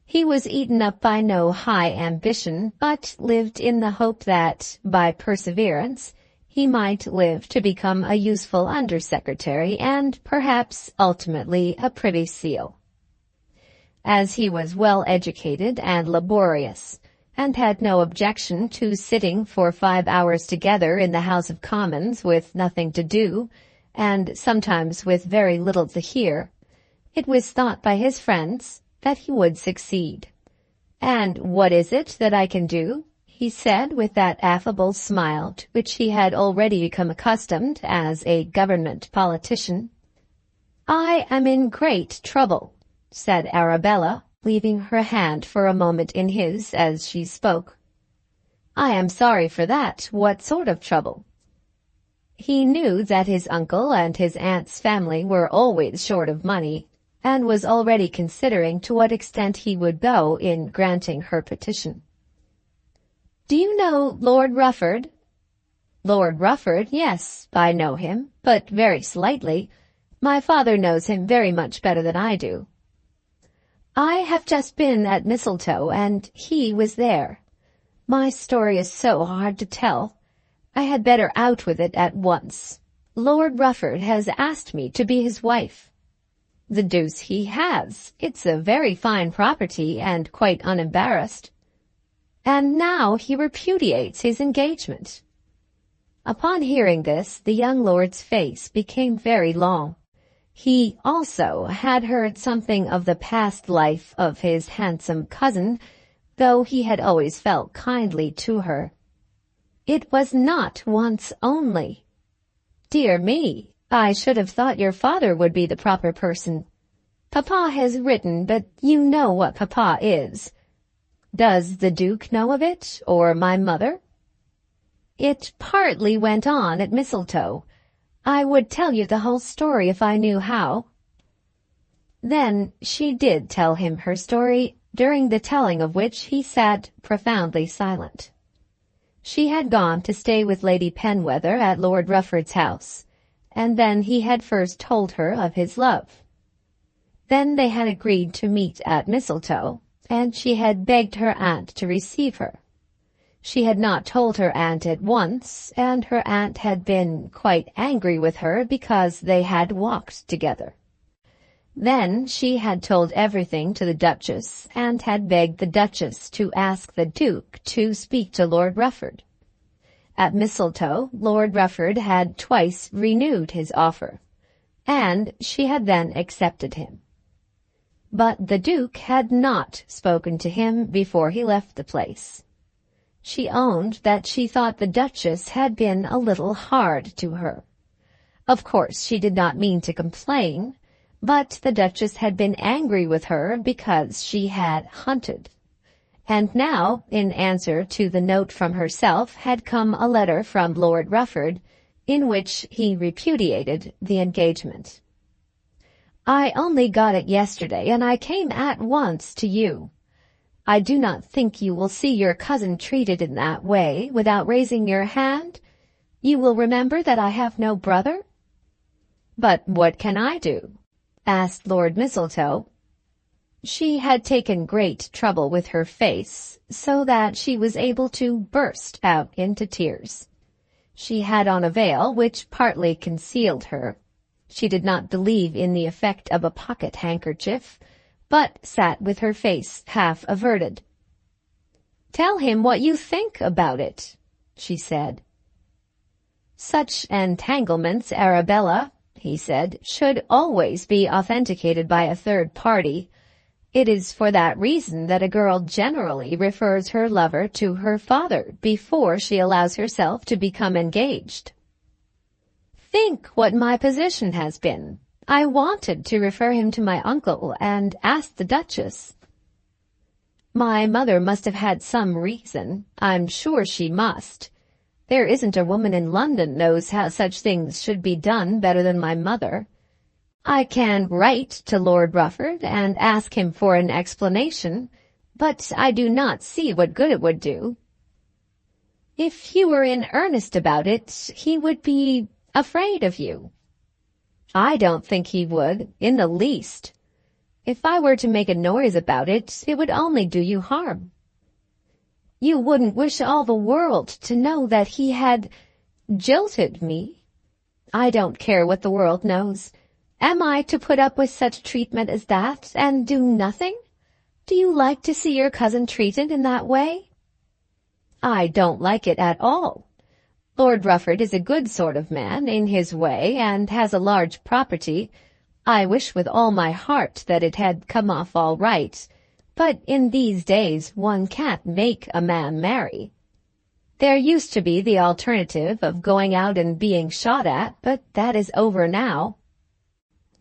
He was eaten up by no high ambition, but lived in the hope that, by perseverance, he might live to become a useful undersecretary and perhaps ultimately a Privy Seal. As he was well educated and laborious, and had no objection to sitting for 5 hours together in the House of Commons with nothing to do, and sometimes with very little to hear, it was thought by his friends that he would succeed. "And what is it that I can do?" he said with that affable smile to which he had already become accustomed as a government politician. "I am in great trouble," said Arabella, leaving her hand for a moment in his as she spoke. "I am sorry for that. What sort of trouble?" He knew that his uncle and his aunt's family were always short of money, and was already considering to what extent he would go in granting her petition. "Do you know Lord Rufford?" "Lord Rufford, yes, I know him, but very slightly. My father knows him very much better than I do." "I have just been at Mistletoe, and he was there. My story is so hard to tell. I had better out with it at once. Lord Rufford has asked me to be his wife." "The deuce he has! It's a very fine property, and quite unembarrassed." "And now he repudiates his engagement." Upon hearing this, the young lord's face became very long. He also had heard something of the past life of his handsome cousin, though he had always felt kindly to her. "It was not once only." "Dear me! I should have thought your father would be the proper person." "Papa has written, but you know what papa is." "Does the Duke know of it, or my mother?" "It partly went on at Mistletoe. I would tell you the whole story if I knew how." Then she did tell him her story, during the telling of which he sat profoundly silent. She had gone to stay with Lady Penwether at Lord Rufford's house, and then he had first told her of his love. Then they had agreed to meet at Mistletoe, and she had begged her aunt to receive her. She had not told her aunt at once, and her aunt had been quite angry with her because they had walked together. Then she had told everything to the Duchess, and had begged the Duchess to ask the Duke to speak to Lord Rufford. At Mistletoe, Lord Rufford had twice renewed his offer, and she had then accepted him. But the Duke had not spoken to him before he left the place. She owned that she thought the Duchess had been a little hard to her. Of course she did not mean to complain, but the Duchess had been angry with her because she had hunted. And now, in answer to the note from herself, had come a letter from Lord Rufford, in which he repudiated the engagement. "I only got it yesterday, and I came at once to you. I do not think you will see your cousin treated in that way without raising your hand. You will remember that I have no brother?" "But what can I do?" asked Lord Mistletoe. She had taken great trouble with her face, so that she was able to burst out into tears. She had on a veil which partly concealed her. She did not believe in the effect of a pocket handkerchief, but sat with her face half averted. "Tell him what you think about it," she said. "Such entanglements, Arabella," he said, "should always be authenticated by a third party. It is for that reason that a girl generally refers her lover to her father before she allows herself to become engaged. Think what my position has been. I wanted to refer him to my uncle and ask the Duchess. My mother must have had some reason. I'm sure she must. There isn't a woman in London knows how such things should be done better than my mother. I can write to Lord Rufford and ask him for an explanation, but I do not see what good it would do. If you were in earnest about it, he would be afraid of you. I don't think he would, in the least. If I were to make a noise about it, it would only do you harm. You wouldn't wish all the world to know that he had jilted me. I don't care what the world knows. Am I to put up with such treatment as that, and do nothing? Do you like to see your cousin treated in that way? I don't like it at all. Lord Rufford is a good sort of man in his way, and has a large property. I wish with all my heart that it had come off all right, but in these days one can't make a man marry. There used to be the alternative of going out and being shot at, but that is over now.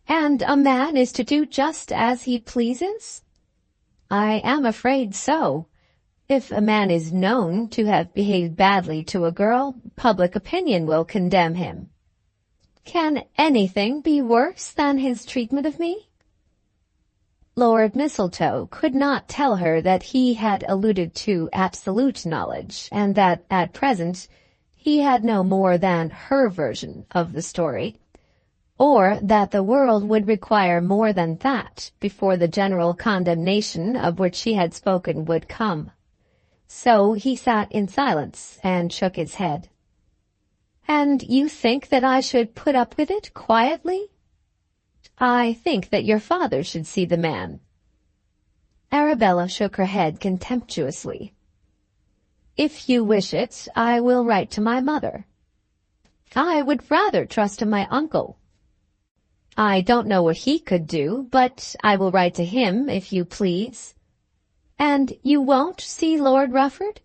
And a man is to do just as he pleases? I am afraid so. If a man is known to have behaved badly to a girl, public opinion will condemn him. Can anything be worse than his treatment of me? Lord Mistletoe could not tell her that he had alluded to absolute knowledge, and that at present he had no more than her version of the story, or that the world would require more than that before the general condemnation of which he had spoken would come. So he sat in silence and shook his head. And you think that I should put up with it quietly? I think that your father should see the man. Arabella shook her head contemptuously. If you wish it, I will write to my mother. I would rather trust to my uncle. I don't know what he could do, but I will write to him, if you please. And you won't see Lord Rufford?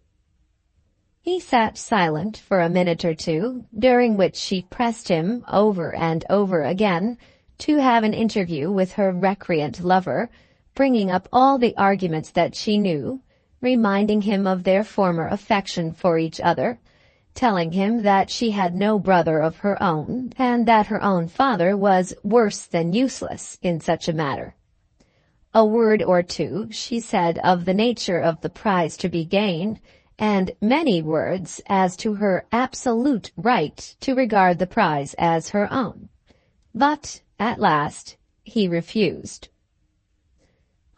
He sat silent for a minute or two, during which she pressed him over and over again to have an interview with her recreant lover, bringing up all the arguments that she knew, reminding him of their former affection for each other, telling him that she had no brother of her own, and that her own father was worse than useless in such a matter. A word or two she said of the nature of the prize to be gained, and many words as to her absolute right to regard the prize as her own. But at last he refused.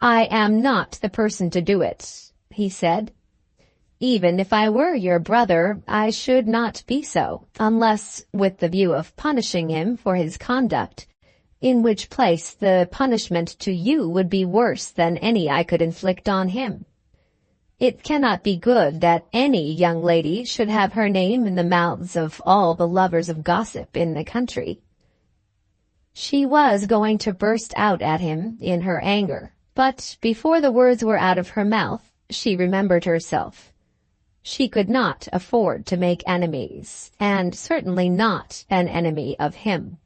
I am not the person to do it, he said. Even if I were your brother, I should not be so, unless with the view of punishing him for his conduct, in which place the punishment to you would be worse than any I could inflict on him. It cannot be good that any young lady should have her name in the mouths of all the lovers of gossip in the country. She was going to burst out at him in her anger, but before the words were out of her mouth, she remembered herself. She could not afford to make enemies, and certainly not an enemy of him.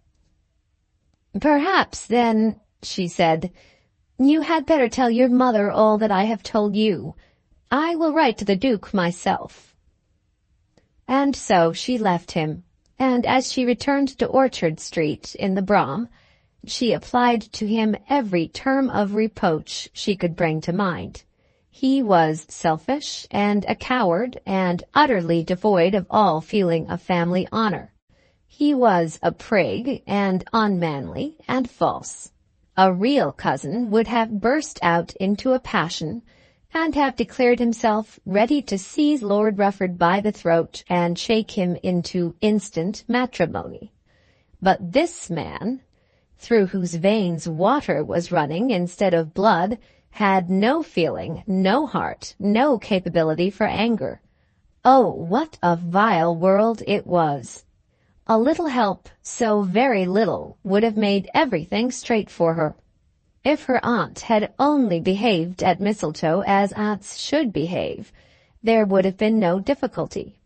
Perhaps, then, she said, you had better tell your mother all that I have told you. I will write to the Duke myself. And so she left him, and as she returned to Orchard Street in the brougham, she applied to him every term of reproach she could bring to mind. He was selfish and a coward and utterly devoid of all feeling of family honor. He was a prig and unmanly and false. A real cousin would have burst out into a passion and have declared himself ready to seize Lord Rufford by the throat and shake him into instant matrimony. But this man, through whose veins water was running instead of blood, had no feeling, no heart, no capability for anger. Oh, what a vile world it was! A little help, so very little, would have made everything straight for her. If her aunt had only behaved at Mistletoe as aunts should behave, there would have been no difficulty.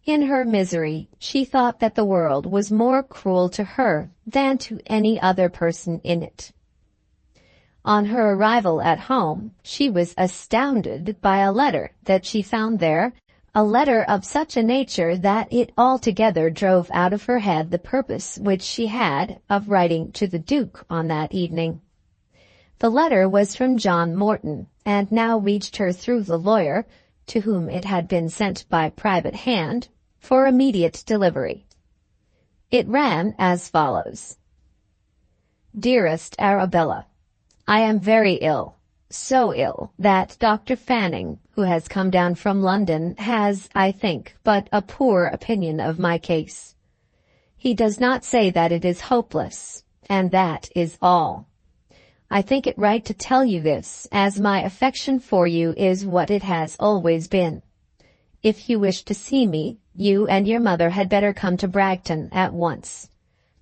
In her misery, she thought that the world was more cruel to her than to any other person in it. On her arrival at home, she was astounded by a letter that she found there, a letter of such a nature that it altogether drove out of her head the purpose which she had of writing to the Duke on that evening. The letter was from John Morton, and now reached her through the lawyer, to whom it had been sent by private hand, for immediate delivery. It ran as follows. Dearest Arabella, I am very ill, so ill that Dr. Fanning, who has come down from London, has, I think, but a poor opinion of my case. He does not say that it is hopeless, and that is all. I think it right to tell you this, as my affection for you is what it has always been. If you wish to see me, you and your mother had better come to Bragton at once.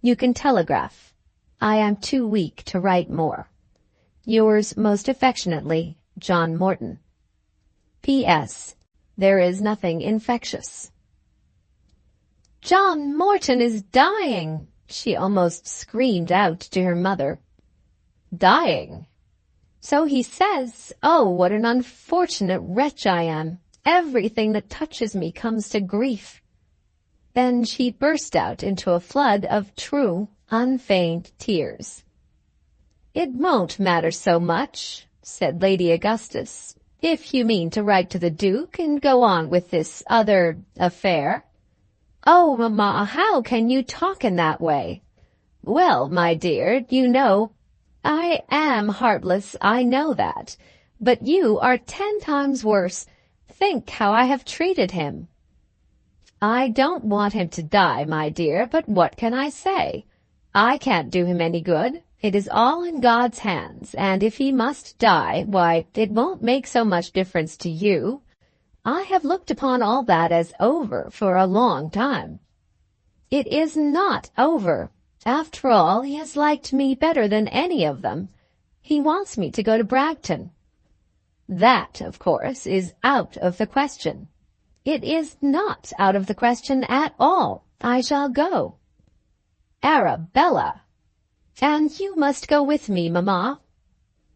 You can telegraph. I am too weak to write more. Yours most affectionately, John Morton. P.S. There is nothing infectious. John Morton is dying, she almost screamed out to her mother. Dying? So he says. Oh, what an unfortunate wretch I am. Everything that touches me comes to grief. Then she burst out into a flood of true, unfeigned tears. It won't matter so much, said Lady Augustus, if you mean to write to the Duke and go on with this other affair. Oh, mamma, how can you talk in that way? Well, my dear, you know, I am heartless, I know that, but you are 10 times worse. Think how I have treated him. I don't want him to die, my dear, but what can I say? I can't do him any good. It is all in God's hands, and if he must die, why, it won't make so much difference to you. I have looked upon all that as over for a long time. It is not over. After all, he has liked me better than any of them. He wants me to go to Bragton. That, of course, is out of the question. It is not out of the question at all. I shall go. Arabella! And you must go with me, mamma.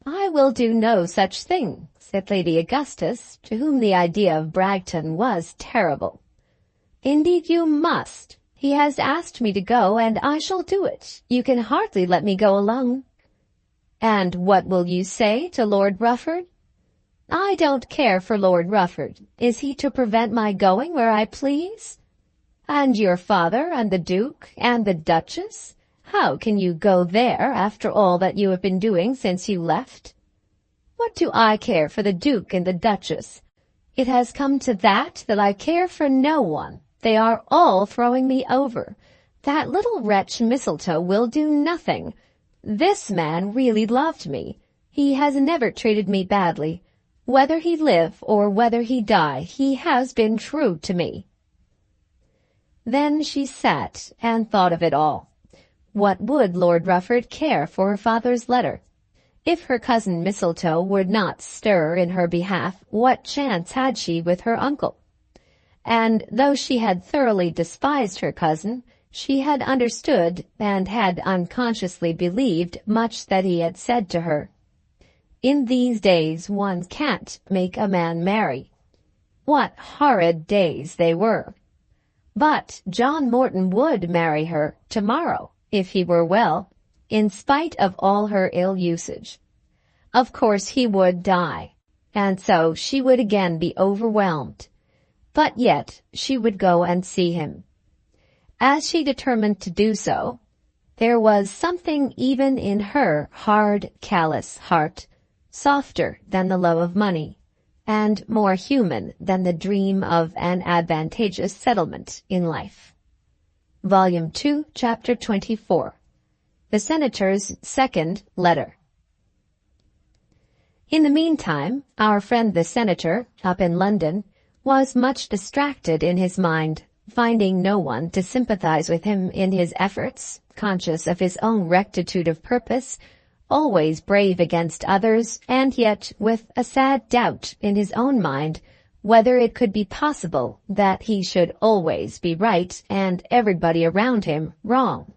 I will do no such thing, said Lady Augustus, to whom the idea of Bragton was terrible. Indeed you must. He has asked me to go, and I shall do it. You can hardly let me go alone. And what will you say to Lord Rufford? I don't care for Lord Rufford. Is he to prevent my going where I please? And your father, and the Duke, and the Duchess? How can you go there after all that you have been doing since you left? What do I care for the Duke and the Duchess? It has come to that I care for no one. They are all throwing me over. That little wretch Mistletoe will do nothing. This man really loved me. He has never treated me badly. Whether he live or whether he die, he has been true to me. Then she sat and thought of it all. What would Lord Rufford care for her father's letter? If her cousin Mistletoe would not stir in her behalf, what chance had she with her uncle? And though she had thoroughly despised her cousin, she had understood and had unconsciously believed much that he had said to her. In these days one can't make a man marry. What horrid days they were! But John Morton would marry her tomorrow, if he were well, in spite of all her ill usage. Of course he would die, and so she would again be overwhelmed. But yet she would go and see him. As she determined to do so, there was something even in her hard, callous heart, softer than the love of money, and more human than the dream of an advantageous settlement in life. Volume 2, Chapter 24. The Senator's Second Letter. In the meantime, our friend the Senator, up in London, was much distracted in his mind, finding no one to sympathize with him in his efforts, conscious of his own rectitude of purpose, always brave against others, and yet with a sad doubt in his own mind whether it could be possible that he should always be right and everybody around him wrong.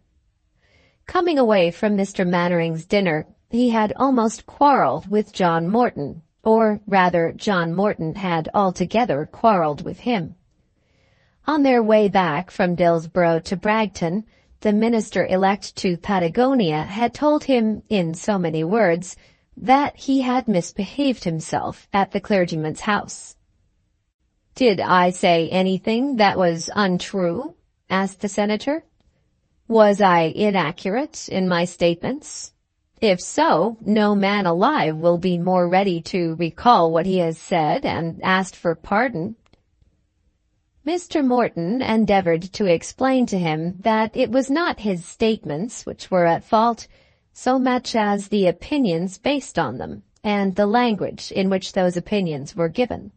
Coming away from Mr. Mannering's dinner, he had almost quarrelled with John Morton, or rather John Morton had altogether quarrelled with him. On their way back from Dillsborough to Bragton, the minister-elect to Patagonia had told him, in so many words, that he had misbehaved himself at the clergyman's house. "Did I say anything that was untrue?" asked the senator. "Was I inaccurate in my statements? If so, no man alive will be more ready to recall what he has said and asked for pardon." Mr. Morton endeavored to explain to him that it was not his statements which were at fault, so much as the opinions based on them, and the language in which those opinions were given.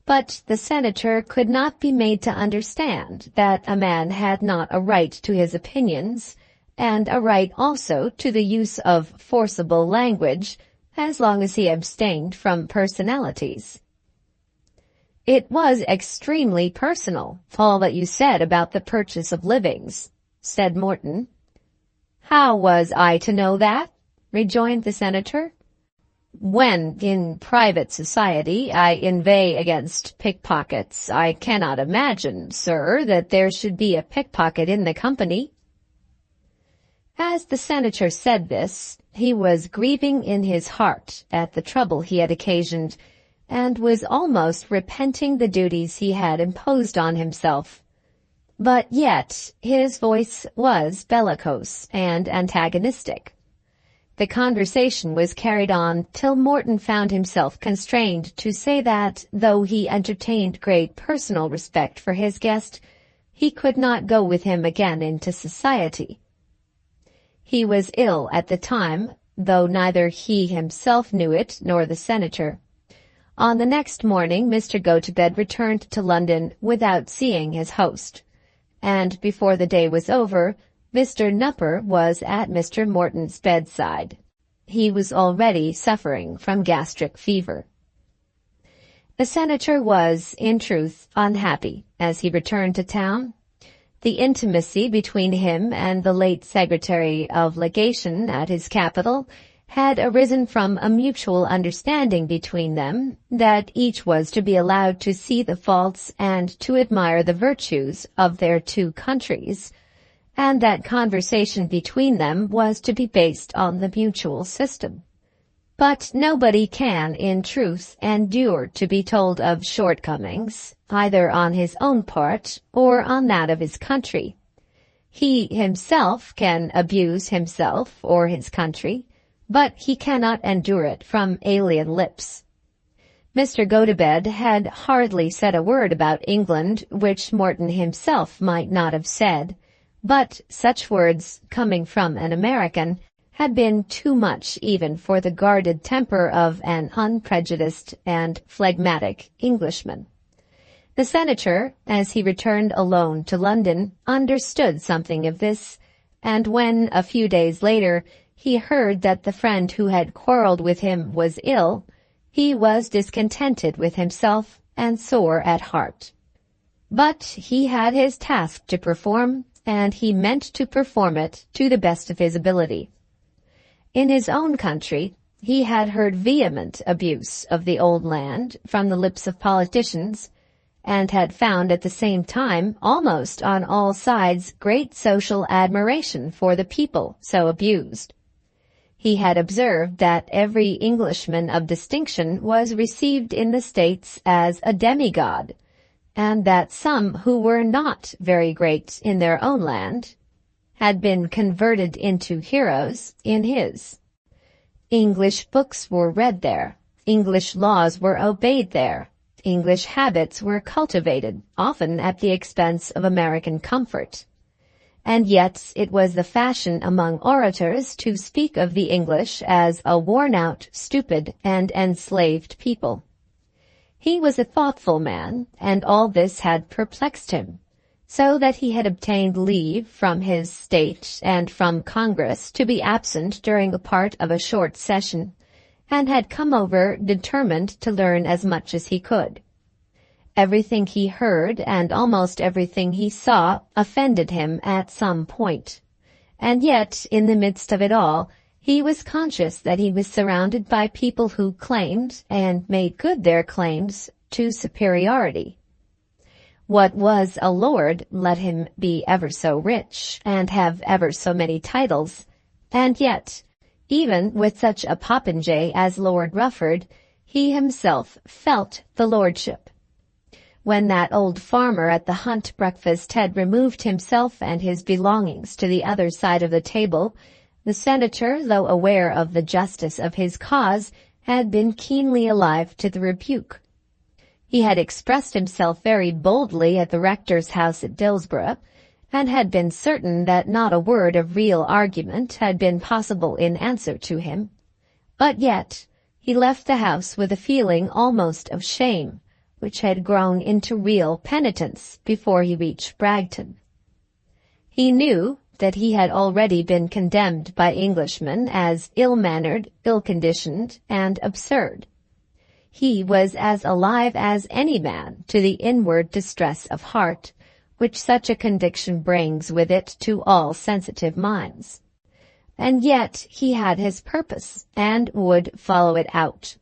But the senator could not be made to understand that a man had not a right to his opinions, and a right also to the use of forcible language, as long as he abstained from personalities. "It was extremely personal, all that you said about the purchase of livings," said Morton. "How was I to know that?" rejoined the senator. "When, in private society, I inveigh against pickpockets, I cannot imagine, sir, that there should be a pickpocket in the company." As the senator said this, he was grieving in his heart at the trouble he had occasioned, and was almost repenting the duties he had imposed on himself. But yet his voice was bellicose and antagonistic. The conversation was carried on till Morton found himself constrained to say that, though he entertained great personal respect for his guest, he could not go with him again into society. He was ill at the time, though neither he himself knew it nor the senator. On the next morning Mr. Gotobed returned to London without seeing his host, and before the day was over, Mr. Nupper was at Mr. Morton's bedside. He was already suffering from gastric fever. The senator was, in truth, unhappy as he returned to town. The intimacy between him and the late Secretary of Legation at his capital had arisen from a mutual understanding between them that each was to be allowed to see the faults and to admire the virtues of their two countries, and that conversation between them was to be based on the mutual system. But nobody can, in truth, endure to be told of shortcomings, either on his own part or on that of his country. He himself can abuse himself or his country, but he cannot endure it from alien lips. Mr. Gotobed had hardly said a word about England which Morton himself might not have said, but such words, coming from an American, had been too much even for the guarded temper of an unprejudiced and phlegmatic Englishman. The senator, as he returned alone to London, understood something of this, and when, a few days later, he heard that the friend who had quarrelled with him was ill, he was discontented with himself and sore at heart. But he had his task to perform, and he meant to perform it to the best of his ability. In his own country, he had heard vehement abuse of the old land from the lips of politicians, and had found at the same time, almost on all sides, great social admiration for the people so abused. He had observed that every Englishman of distinction was received in the States as a demigod, and that some who were not very great in their own land had been converted into heroes in his. English books were read there, English laws were obeyed there, English habits were cultivated, often at the expense of American comfort. And yet it was the fashion among orators to speak of the English as a worn-out, stupid, and enslaved people. He was a thoughtful man, and all this had perplexed him, so that he had obtained leave from his state and from Congress to be absent during a part of a short session, and had come over determined to learn as much as he could. Everything he heard and almost everything he saw offended him at some point. And yet, in the midst of it all, he was conscious that he was surrounded by people who claimed, and made good their claims, to superiority. What was a lord, let him be ever so rich, and have ever so many titles? And yet, even with such a popinjay as Lord Rufford, he himself felt the lordship. When that old farmer at the hunt breakfast had removed himself and his belongings to the other side of the table, the senator, though aware of the justice of his cause, had been keenly alive to the rebuke. He had expressed himself very boldly at the rector's house at Dillsborough, and had been certain that not a word of real argument had been possible in answer to him. But yet he left the house with a feeling almost of shame, which had grown into real penitence before he reached Bragton. He knew that he had already been condemned by Englishmen as ill-mannered, ill-conditioned, and absurd. He was as alive as any man to the inward distress of heart, which such a conviction brings with it to all sensitive minds. And yet he had his purpose, and would follow it out.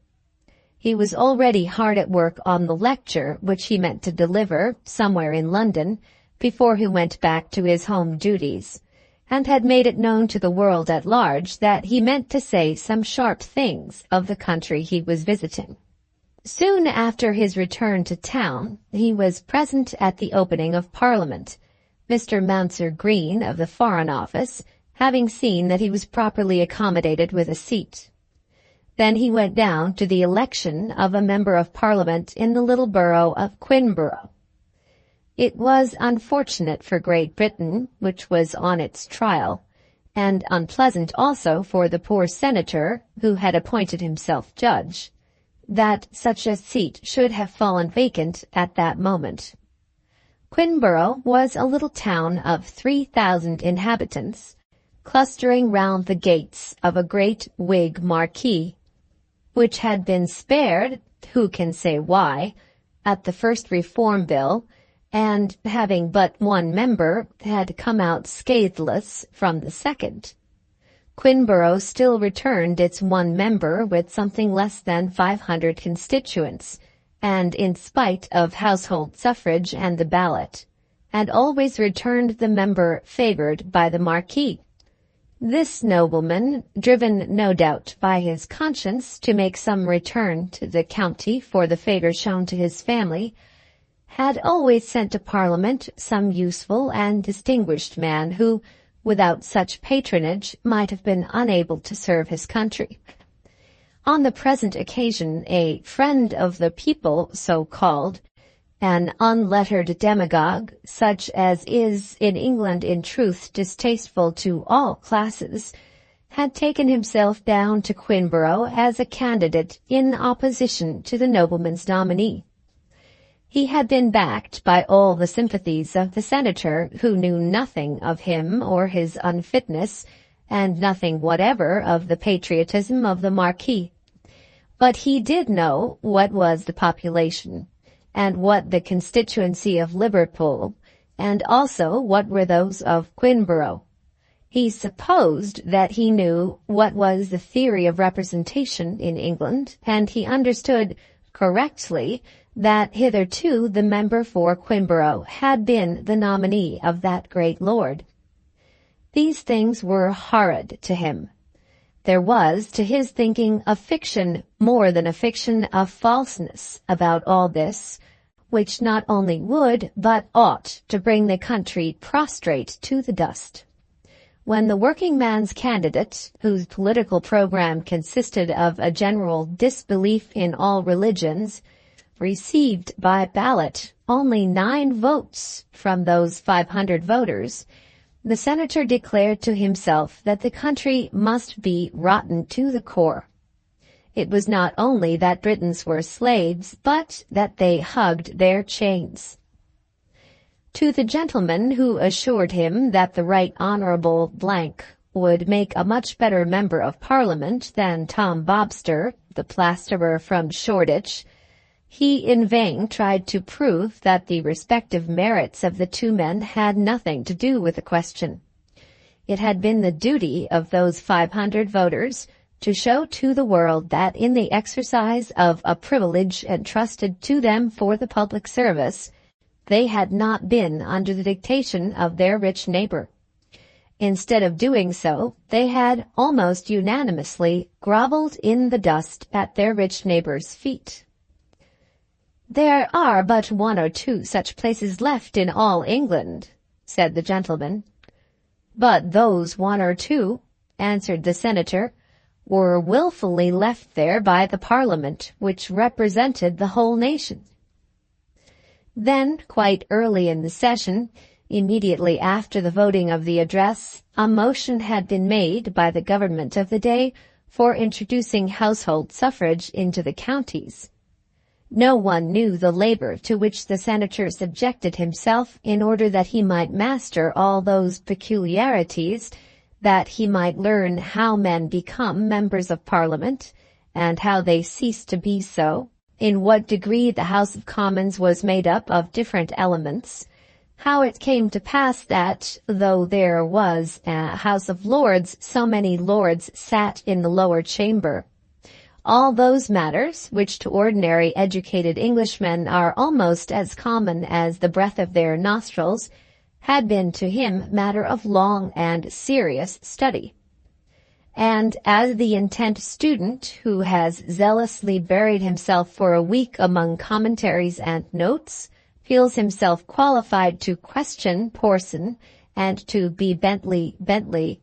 He was already hard at work on the lecture which he meant to deliver somewhere in London before he went back to his home duties, and had made it known to the world at large that he meant to say some sharp things of the country he was visiting. Soon after his return to town, he was present at the opening of Parliament, Mr. Mounser Green of the Foreign Office having seen that he was properly accommodated with a seat. Then he went down to the election of a member of Parliament in the little borough of Quinborough. It was unfortunate for Great Britain, which was on its trial, and unpleasant also for the poor senator, who had appointed himself judge, that such a seat should have fallen vacant at that moment. Quinborough was a little town of 3,000 inhabitants, clustering round the gates of a great Whig marquis, which had been spared, who can say why, at the first Reform Bill, and, having but one member, had come out scatheless from the second. Quinborough still returned its one member with something less than 500 constituents, and in spite of household suffrage and the ballot, and always returned the member favoured by the Marquis. This nobleman, driven no doubt by his conscience to make some return to the county for the favour shown to his family, had always sent to Parliament some useful and distinguished man who, without such patronage, might have been unable to serve his country. On the present occasion, a friend of the people, so called, an unlettered demagogue, such as is in England in truth distasteful to all classes, had taken himself down to Quinborough as a candidate in opposition to the nobleman's nominee. He had been backed by all the sympathies of the senator, who knew nothing of him or his unfitness, and nothing whatever of the patriotism of the Marquis. But he did know what was the population, and what the constituency of Liverpool, and also what were those of Quinborough. He supposed that he knew what was the theory of representation in England, and he understood correctly that hitherto the member for Quinborough had been the nominee of that great lord. These things were horrid to him. There was, to his thinking, a fiction more than a fiction of falseness about all this, which not only would, but ought, to bring the country prostrate to the dust. When the working man's candidate, whose political program consisted of a general disbelief in all religions, received by ballot only 9 votes from those 500 voters, the senator declared to himself that the country must be rotten to the core. It was not only that Britons were slaves, but that they hugged their chains. To the gentleman who assured him that the Right Honourable would make a much better member of Parliament than Tom Bobster, the plasterer from Shoreditch, He in vain tried to prove that the respective merits of the two men had nothing to do with the question. It had been the duty of those 500 voters to show to the world that in the exercise of a privilege entrusted to them for the public service, they had not been under the dictation of their rich neighbor. Instead of doing so, they had almost unanimously groveled in the dust at their rich neighbor's feet. "There are but one or two such places left in all England," said the gentleman. "But those one or two," answered the senator, "were wilfully left there by the Parliament, which represented the whole nation." Then, quite early in the session, immediately after the voting of the address, a motion had been made by the government of the day for introducing household suffrage into the counties. No one knew the labor to which the senator subjected himself in order that he might master all those peculiarities, that he might learn how men become members of Parliament, and how they cease to be so, in what degree the House of Commons was made up of different elements, how it came to pass that, though there was a House of Lords, so many lords sat in the lower chamber. All those matters, which to ordinary educated Englishmen are almost as common as the breath of their nostrils, had been to him matter of long and serious study. And as the intent student who has zealously buried himself for a week among commentaries and notes, feels himself qualified to question Porson and to be Bentley,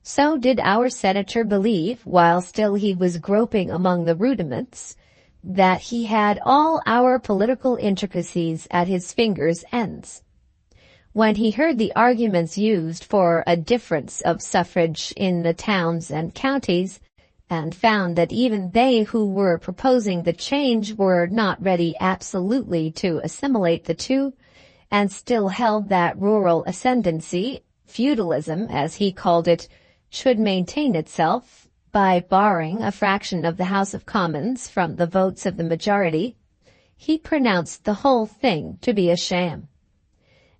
so did our senator believe, while still he was groping among the rudiments, that he had all our political intricacies at his fingers' ends. When he heard the arguments used for a difference of suffrage in the towns and counties, and found that even they who were proposing the change were not ready absolutely to assimilate the two, and still held that rural ascendancy, feudalism as he called it, should maintain itself by barring a fraction of the House of Commons from the votes of the majority, he pronounced the whole thing to be a sham.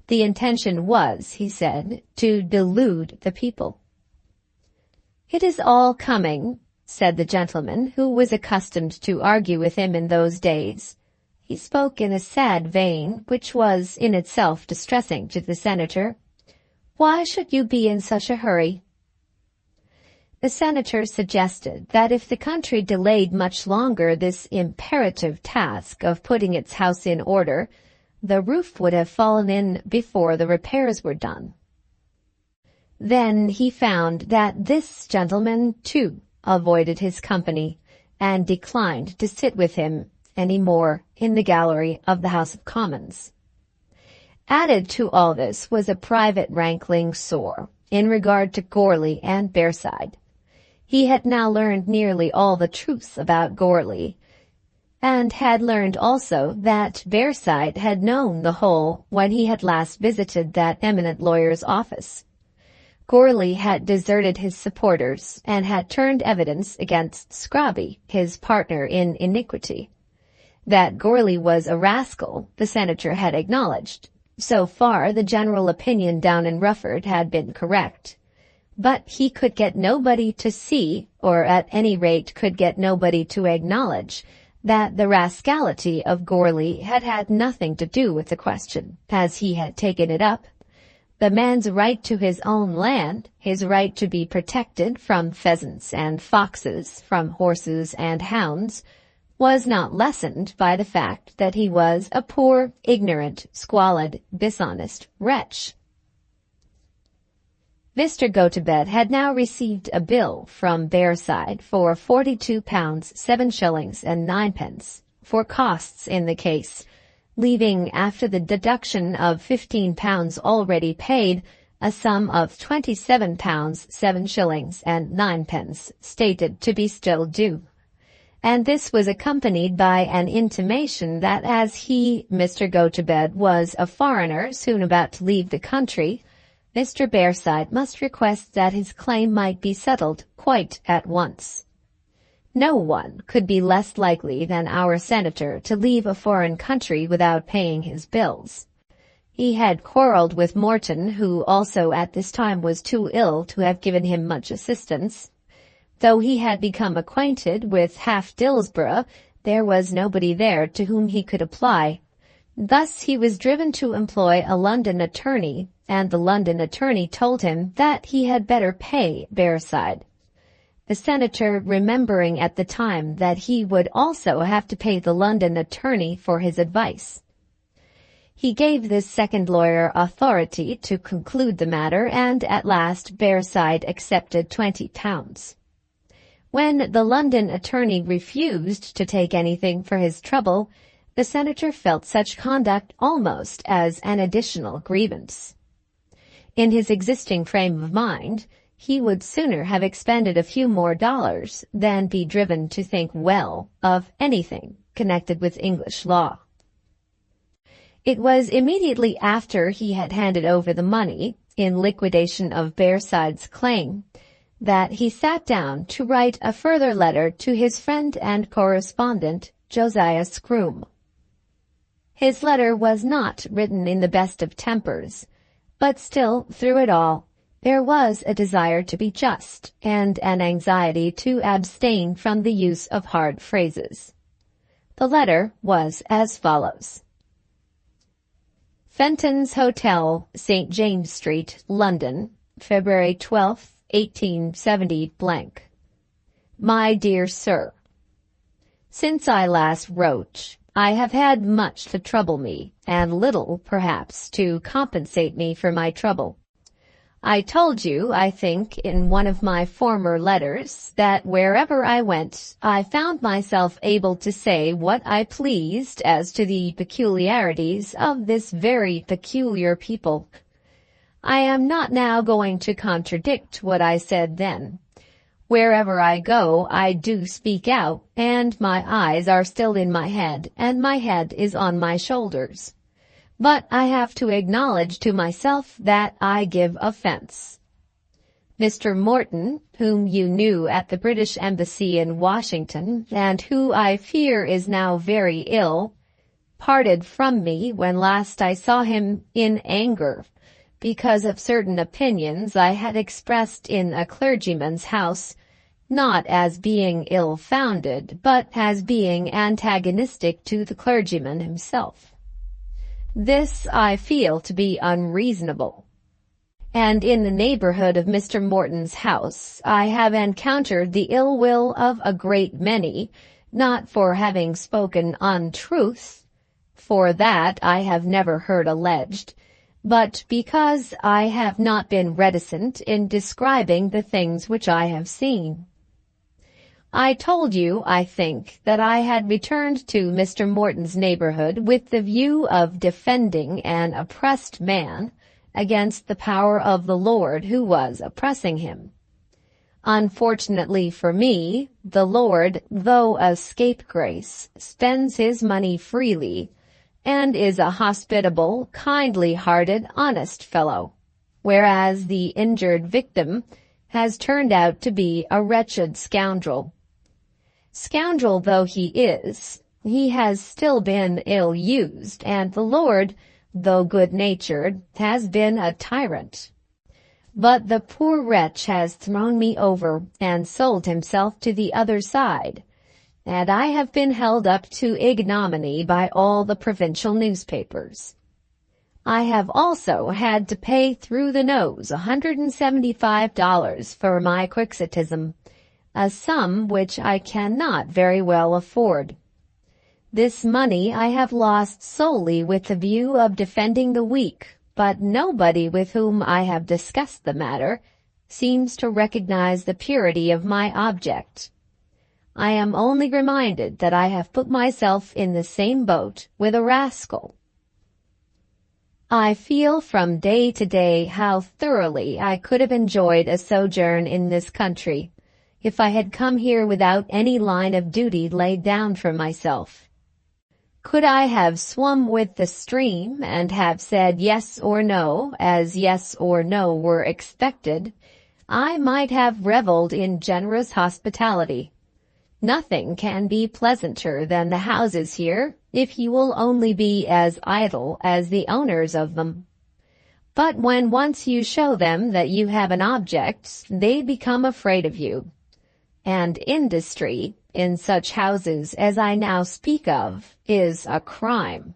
The intention was, he said, to delude the people. "It is all coming," said the gentleman who was accustomed to argue with him in those days. He spoke in a sad vein, which was in itself distressing to the senator. "Why should you be in such a hurry?" The senator suggested that if the country delayed much longer this imperative task of putting its house in order, the roof would have fallen in before the repairs were done. Then he found that this gentleman, too, avoided his company, and declined to sit with him any more in the gallery of the House of Commons. Added to all this was a private rankling sore in regard to Gourlay and Bearside. He had now learned nearly all the truth about Gourlay, and had learned also that Bearside had known the whole when he had last visited that eminent lawyer's office. Gourlay had deserted his supporters and had turned evidence against Scrobby, his partner in iniquity. That Gourlay was a rascal, the senator had acknowledged. So far the general opinion down in Rufford had been correct. But he could get nobody to see, or at any rate could get nobody to acknowledge, that the rascality of Gourlay had had nothing to do with the question, as he had taken it up. The man's right to his own land, his right to be protected from pheasants and foxes, from horses and hounds, was not lessened by the fact that he was a poor, ignorant, squalid, dishonest wretch. Mr. Gotobed had now received a bill from Bearside for £42 7 shillings and 9 pence for costs in the case, leaving after the deduction of £15 already paid a sum of £27 7 shillings and 9 pence stated to be still due. And this was accompanied by an intimation that as he, Mr. Gotobed, was a foreigner soon about to leave the country, Mr. Bearside must request that his claim might be settled quite at once. No one could be less likely than our senator to leave a foreign country without paying his bills. He had quarreled with Morton, who also at this time was too ill to have given him much assistance. Though he had become acquainted with half Dillsborough, there was nobody there to whom he could apply. Thus he was driven to employ a London attorney, and the London attorney told him that he had better pay Bearside. The senator, remembering at the time that he would also have to pay the London attorney for his advice, he gave this second lawyer authority to conclude the matter, and at last Bearside accepted £20. When the London attorney refused to take anything for his trouble, the senator felt such conduct almost as an additional grievance. In his existing frame of mind, he would sooner have expended a few more dollars than be driven to think well of anything connected with English law. It was immediately after he had handed over the money, in liquidation of Bearside's claim, that he sat down to write a further letter to his friend and correspondent, Josiah Scroom. His letter was not written in the best of tempers, but still, through it all, there was a desire to be just and an anxiety to abstain from the use of hard phrases. The letter was as follows. Fenton's Hotel, St. James Street, London, February 12th, 1870 blank. My dear Sir, since I last wrote, I have had much to trouble me, and little, perhaps, to compensate me for my trouble. I told you, I think, in one of my former letters, that wherever I went, I found myself able to say what I pleased as to the peculiarities of this very peculiar people. I am not now going to contradict what I said then. Wherever I go, I do speak out, and my eyes are still in my head, and my head is on my shoulders. But I have to acknowledge to myself that I give offense. Mr. Morton, whom you knew at the British Embassy in Washington, and who I fear is now very ill, parted from me when last I saw him in anger, because of certain opinions I had expressed in a clergyman's house, not as being ill-founded, but as being antagonistic to the clergyman himself. This I feel to be unreasonable. And in the neighborhood of Mr. Morton's house I have encountered the ill will of a great many, not for having spoken untruth, for that I have never heard alleged, but because I have not been reticent in describing the things which I have seen. I told you, I think, that I had returned to Mr. Morton's neighborhood with the view of defending an oppressed man against the power of the Lord who was oppressing him. Unfortunately for me, the Lord, though a scapegrace, spends his money freely, and is a hospitable, kindly-hearted, honest fellow, whereas the injured victim has turned out to be a wretched scoundrel. Scoundrel though he is, he has still been ill-used, and the Lord, though good-natured, has been a tyrant. But the poor wretch has thrown me over and sold himself to the other side, and I have been held up to ignominy by all the provincial newspapers. I have also had to pay through the nose $175 for my quixotism, a sum which I cannot very well afford. This money I have lost solely with the view of defending the weak, but nobody with whom I have discussed the matter seems to recognize the purity of my object. I am only reminded that I have put myself in the same boat with a rascal. I feel from day to day how thoroughly I could have enjoyed a sojourn in this country, if I had come here without any line of duty laid down for myself. Could I have swum with the stream and have said yes or no, as yes or no were expected, I might have revelled in generous hospitality. Nothing can be pleasanter than the houses here, if you will only be as idle as the owners of them. But when once you show them that you have an object, they become afraid of you. And industry, in such houses as I now speak of, is a crime.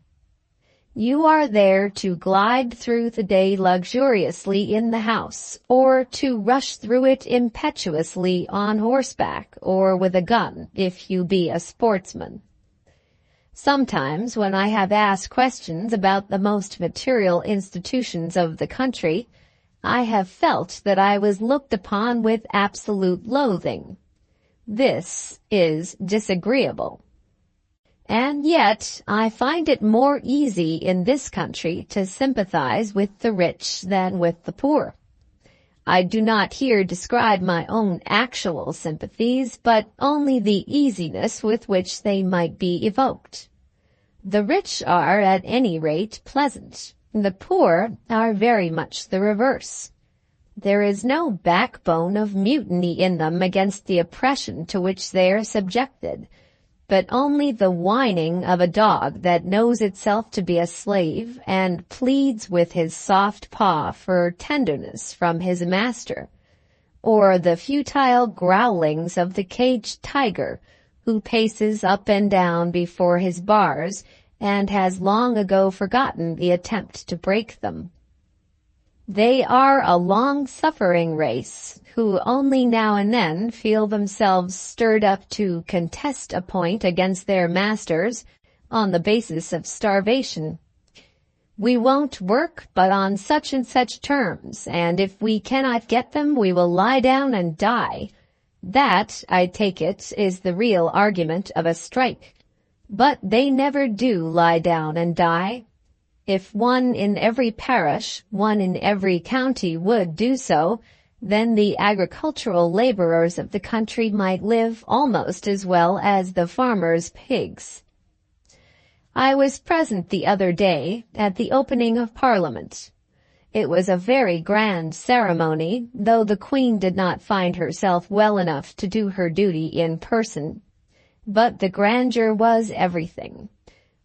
You are there to glide through the day luxuriously in the house, or to rush through it impetuously on horseback or with a gun, if you be a sportsman. Sometimes, when I have asked questions about the most material institutions of the country, I have felt that I was looked upon with absolute loathing. This is disagreeable. And yet, I find it more easy in this country to sympathize with the rich than with the poor. I do not here describe my own actual sympathies, but only the easiness with which they might be evoked. The rich are, at any rate, pleasant. The poor are very much the reverse. There is no backbone of mutiny in them against the oppression to which they are subjected, but only the whining of a dog that knows itself to be a slave and pleads with his soft paw for tenderness from his master, or the futile growlings of the caged tiger who paces up and down before his bars and has long ago forgotten the attempt to break them. They are a long-suffering race, who only now and then feel themselves stirred up to contest a point against their masters on the basis of starvation. We won't work but on such and such terms, and if we cannot get them, we will lie down and die. That, I take it, is the real argument of a strike. But they never do lie down and die. If one in every parish, one in every county would do so, then the agricultural laborers of the country might live almost as well as the farmers' pigs. I was present the other day at the opening of Parliament. It was a very grand ceremony, though the Queen did not find herself well enough to do her duty in person. But the grandeur was everything.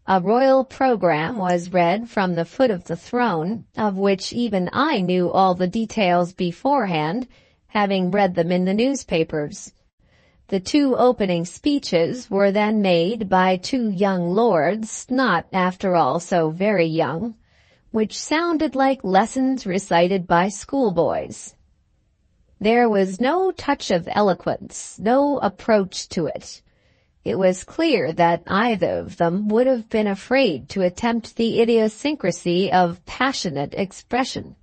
A royal program was read from the foot of the throne, of which even I knew all the details beforehand, having read them in the newspapers. The two opening speeches were then made by two young lords, not after all so very young, which sounded like lessons recited by schoolboys. There was no touch of eloquence, no approach to it. It was clear that either of them would have been afraid to attempt the idiosyncrasy of passionate expression.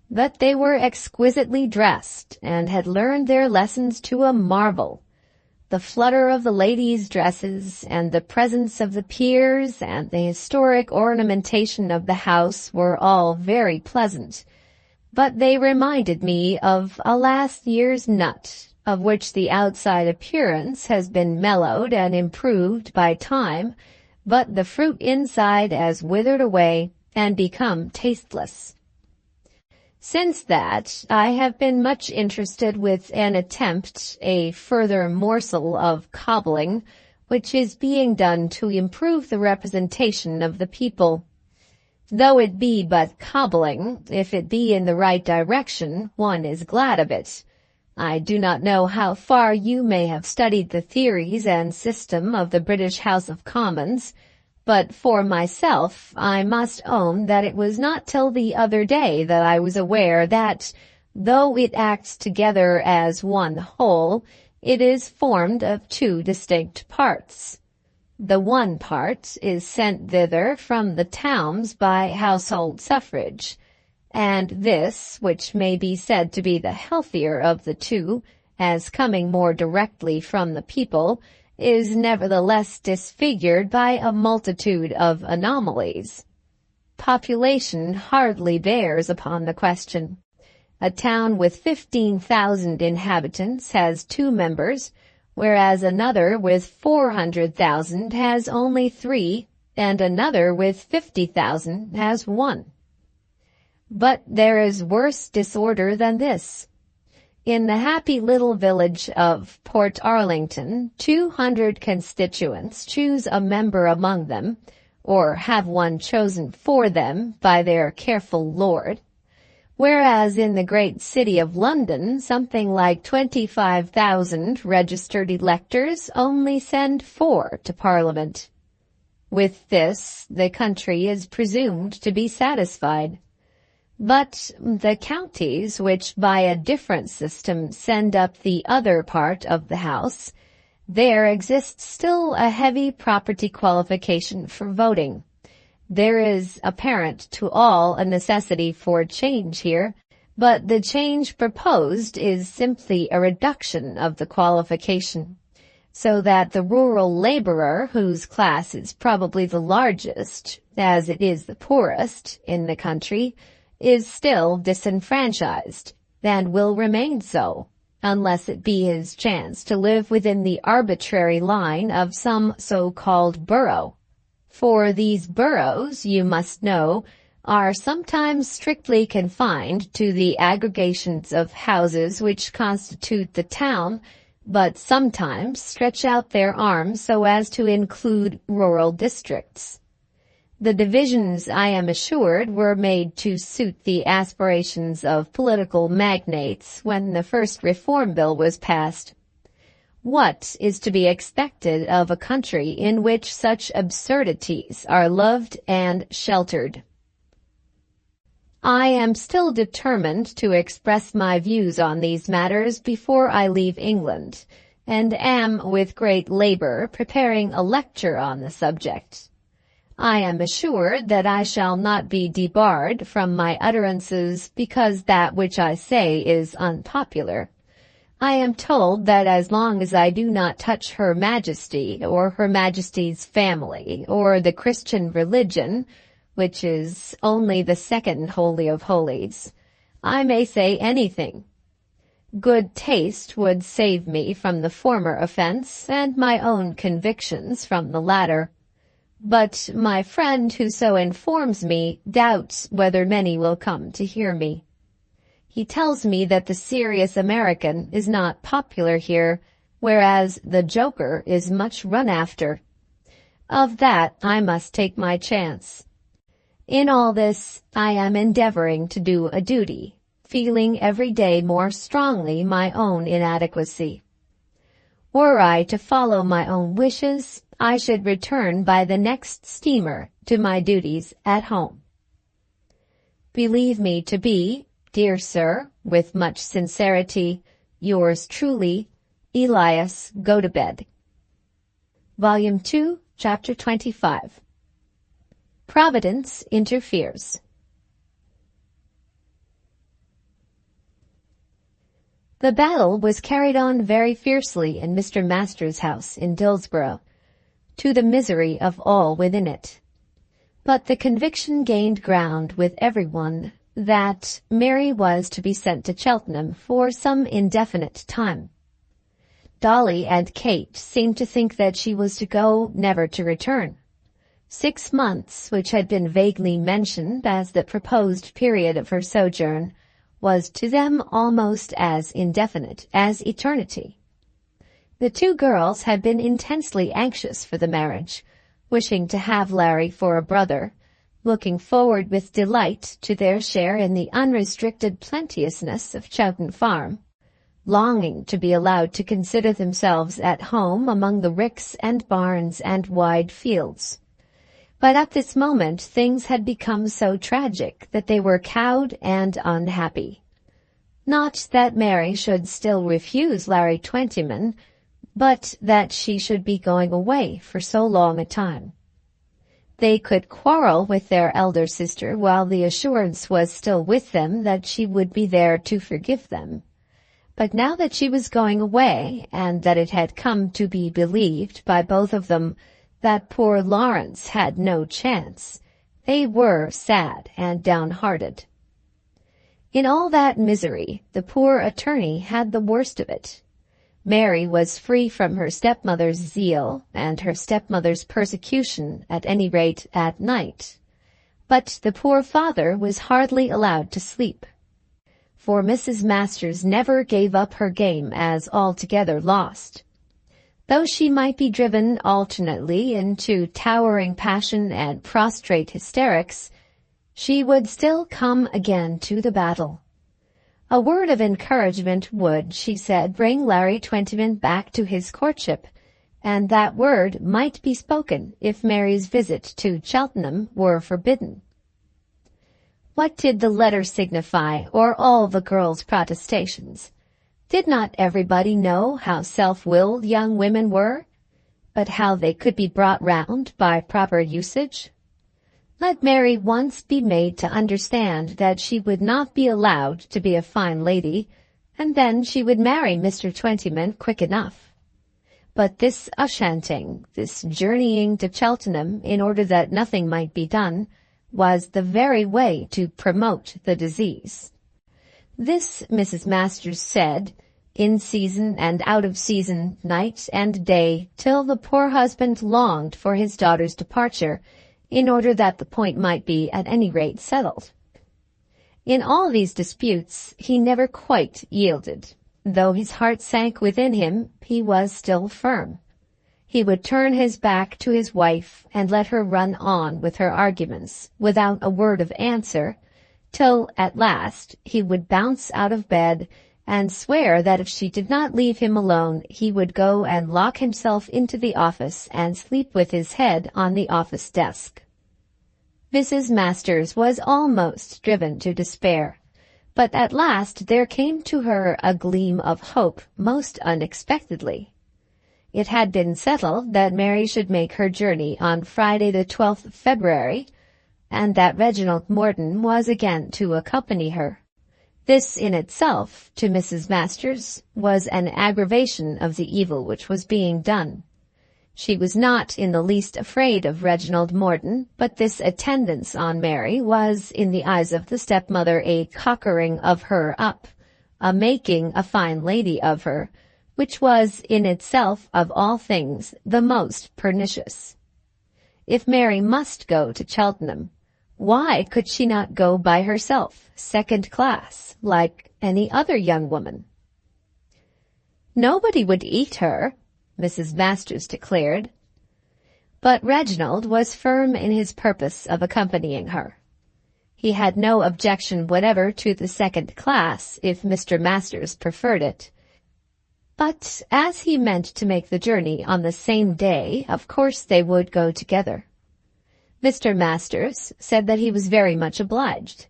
But they were exquisitely dressed, and had learned their lessons to a marvel. The flutter of the ladies' dresses, and the presence of the peers, and the historic ornamentation of the house were all very pleasant, but they reminded me of a last year's nut, of which the outside appearance has been mellowed and improved by time, but the fruit inside has withered away and become tasteless. Since that, I have been much interested with an attempt, a further morsel of cobbling, which is being done to improve the representation of the people. Though it be but cobbling, if it be in the right direction, one is glad of it. I do not know how far you may have studied the theories and system of the British House of Commons, but for myself I must own that it was not till the other day that I was aware that, though it acts together as one whole, it is formed of two distinct parts. The one part is sent thither from the towns by household suffrage, and this, which may be said to be the healthier of the two, as coming more directly from the people, is nevertheless disfigured by a multitude of anomalies. Population hardly bears upon the question. A town with 15,000 inhabitants has 2 members, whereas another with 400,000 has only 3, and another with 50,000 has 1. But there is worse disorder than this. In the happy little village of Port Arlington, 200 constituents choose a member among them, or have one chosen for them by their careful lord, whereas in the great city of London, something like 25,000 registered electors only send 4 to Parliament. With this, the country is presumed to be satisfied. But the counties, which by a different system send up the other part of the House, there exists still a heavy property qualification for voting. There is apparent to all a necessity for change here, but the change proposed is simply a reduction of the qualification, so that the rural laborer, whose class is probably the largest, as it is the poorest, in the country, is still disenfranchised, and will remain so, unless it be his chance to live within the arbitrary line of some so-called borough. For these boroughs, you must know, are sometimes strictly confined to the aggregations of houses which constitute the town, but sometimes stretch out their arms so as to include rural districts. The divisions, I am assured, were made to suit the aspirations of political magnates when the first Reform Bill was passed. What is to be expected of a country in which such absurdities are loved and sheltered? I am still determined to express my views on these matters before I leave England, and am with great labor preparing a lecture on the subject. I am assured that I shall not be debarred from my utterances because that which I say is unpopular. I am told that as long as I do not touch Her Majesty or Her Majesty's family or the Christian religion, which is only the second Holy of Holies, I may say anything. Good taste would save me from the former offense and my own convictions from the latter. But my friend who so informs me doubts whether many will come to hear me. He tells me that the serious American is not popular here, whereas the joker is much run after. Of that I must take my chance. In all this, I am endeavoring to do a duty, feeling every day more strongly my own inadequacy. Were I to follow my own wishes, I should return by the next steamer to my duties at home. Believe me to be, dear sir, with much sincerity, yours truly, Elias Gotobed. Volume 2, Chapter 25. Providence Interferes. The battle was carried on very fiercely in Mr. Masters' house in Dillsborough, to the misery of all within it. But the conviction gained ground with everyone that Mary was to be sent to Cheltenham for some indefinite time. Dolly and Kate seemed to think that she was to go, never to return. 6 months, which had been vaguely mentioned as the proposed period of her sojourn, was to them almost as indefinite as eternity. The 2 girls had been intensely anxious for the marriage, wishing to have Larry for a brother, looking forward with delight to their share in the unrestricted plenteousness of Chowton Farm, longing to be allowed to consider themselves at home among the ricks and barns and wide fields. But at this moment things had become so tragic that they were cowed and unhappy. Not that Mary should still refuse Larry Twentyman, but that she should be going away for so long a time. They could quarrel with their elder sister while the assurance was still with them that she would be there to forgive them. But now that she was going away, and that it had come to be believed by both of them that poor Lawrence had no chance, they were sad and downhearted. In all that misery, the poor attorney had the worst of it. Mary was free from her stepmother's zeal and her stepmother's persecution, at any rate at night. But the poor father was hardly allowed to sleep. for Mrs. Masters never gave up her game as altogether lost. Though she might be driven alternately into towering passion and prostrate hysterics, she would still come again to the battle. A word of encouragement would, she said, bring Larry Twentyman back to his courtship, and that word might be spoken if Mary's visit to Cheltenham were forbidden. What did the letter signify, or all the girl's protestations? Did not everybody know how self-willed young women were, but how they could be brought round by proper usage? Let Mary once be made to understand that she would not be allowed to be a fine lady, and then she would marry Mr. Twentyman quick enough. But this enchanting, this journeying to Cheltenham in order that nothing might be done, was the very way to promote the disease. This, Mrs. Masters said, in season and out of season, night and day, till the poor husband longed for his daughter's departure, in order that the point might be at any rate settled. In all these disputes he never quite yielded. Though his heart sank within him, he was still firm. He would turn his back to his wife and let her run on with her arguments, without a word of answer, till at last he would bounce out of bed and swear that if she did not leave him alone, he would go and lock himself into the office and sleep with his head on the office desk. Mrs. Masters was almost driven to despair, but at last there came to her a gleam of hope most unexpectedly. It had been settled that Mary should make her journey on Friday the 12th of February, and that Reginald Morton was again to accompany her. This in itself, to Mrs. Masters, was an aggravation of the evil which was being done. She was not in the least afraid of Reginald Morton, but this attendance on Mary was, in the eyes of the stepmother, a cockering of her up, a making a fine lady of her, which was in itself of all things the most pernicious. If Mary must go to Cheltenham, why could she not go by herself, second class, like any other young woman? Nobody would eat her, Mrs. Masters declared. But Reginald was firm in his purpose of accompanying her. He had no objection whatever to the second class if Mr. Masters preferred it. But as he meant to make the journey on the same day, of course they would go together. Mr. Masters said that he was very much obliged.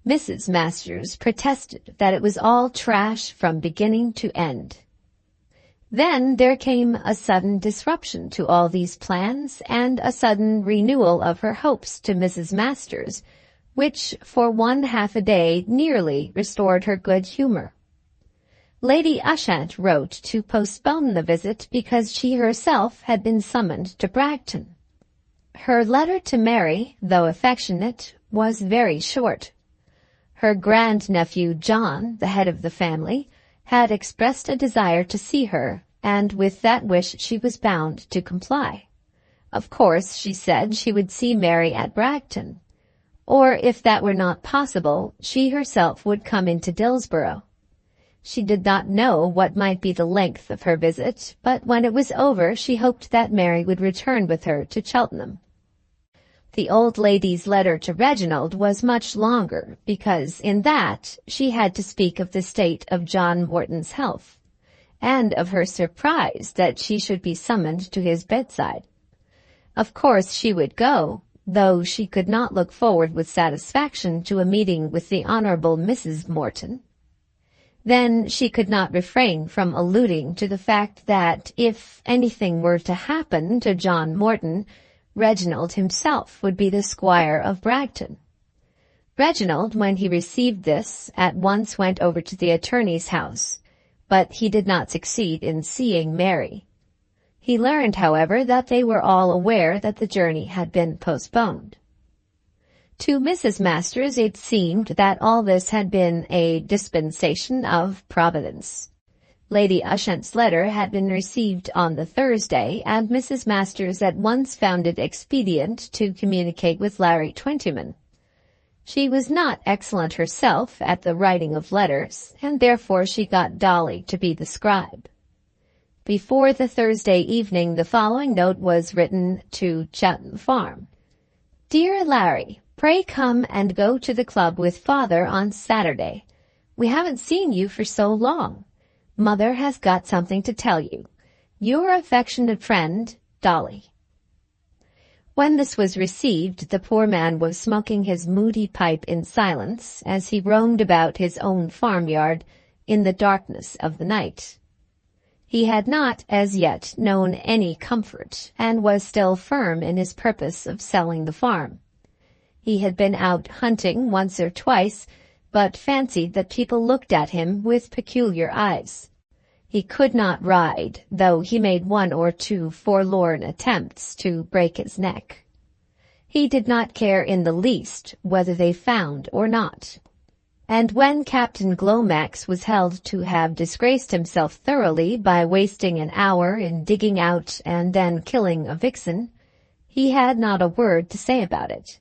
Mrs. Masters protested that it was all trash from beginning to end. Then there came a sudden disruption to all these plans, and a sudden renewal of her hopes to Mrs. Masters, which for 1/2 a day nearly restored her good humour. Lady Ushant wrote to postpone the visit because she herself had been summoned to Bragton. Her letter to Mary, though affectionate, was very short. Her grandnephew John, the head of the family, had expressed a desire to see her, and with that wish she was bound to comply. Of course, she said, she would see Mary at Bragton, or if that were not possible, she herself would come into Dillsborough. She did not know what might be the length of her visit, but when it was over she hoped that Mary would return with her to Cheltenham. The old lady's letter to Reginald was much longer, because in that she had to speak of the state of John Morton's health, and of her surprise that she should be summoned to his bedside. Of course she would go, though she could not look forward with satisfaction to a meeting with the Honourable Mrs. Morton. Then she could not refrain from alluding to the fact that if anything were to happen to John Morton, Reginald himself would be the squire of Bragton. Reginald, when he received this, at once went over to the attorney's house, but he did not succeed in seeing Mary. He learned, however, that they were all aware that the journey had been postponed. To Mrs. Masters it seemed that all this had been a dispensation of Providence. Lady Ushant's letter had been received on the Thursday, and Mrs. Masters at once found it expedient to communicate with Larry Twentyman. She was not excellent herself at the writing of letters, and therefore she got Dolly to be the scribe. Before the Thursday evening, the following note was written to Cheltenham Farm. Dear Larry, pray come and go to the club with Father on Saturday. We haven't seen you for so long. Mother has got something to tell you. Your affectionate friend, Dolly. When this was received, the poor man was smoking his moody pipe in silence as he roamed about his own farmyard in the darkness of the night. He had not as yet known any comfort, and was still firm in his purpose of selling the farm. He had been out hunting once or twice, but fancied that people looked at him with peculiar eyes. He could not ride, though he made one or two forlorn attempts to break his neck. He did not care in the least whether they found or not. And when Captain Glomax was held to have disgraced himself thoroughly by wasting an hour in digging out and then killing a vixen, he had not a word to say about it.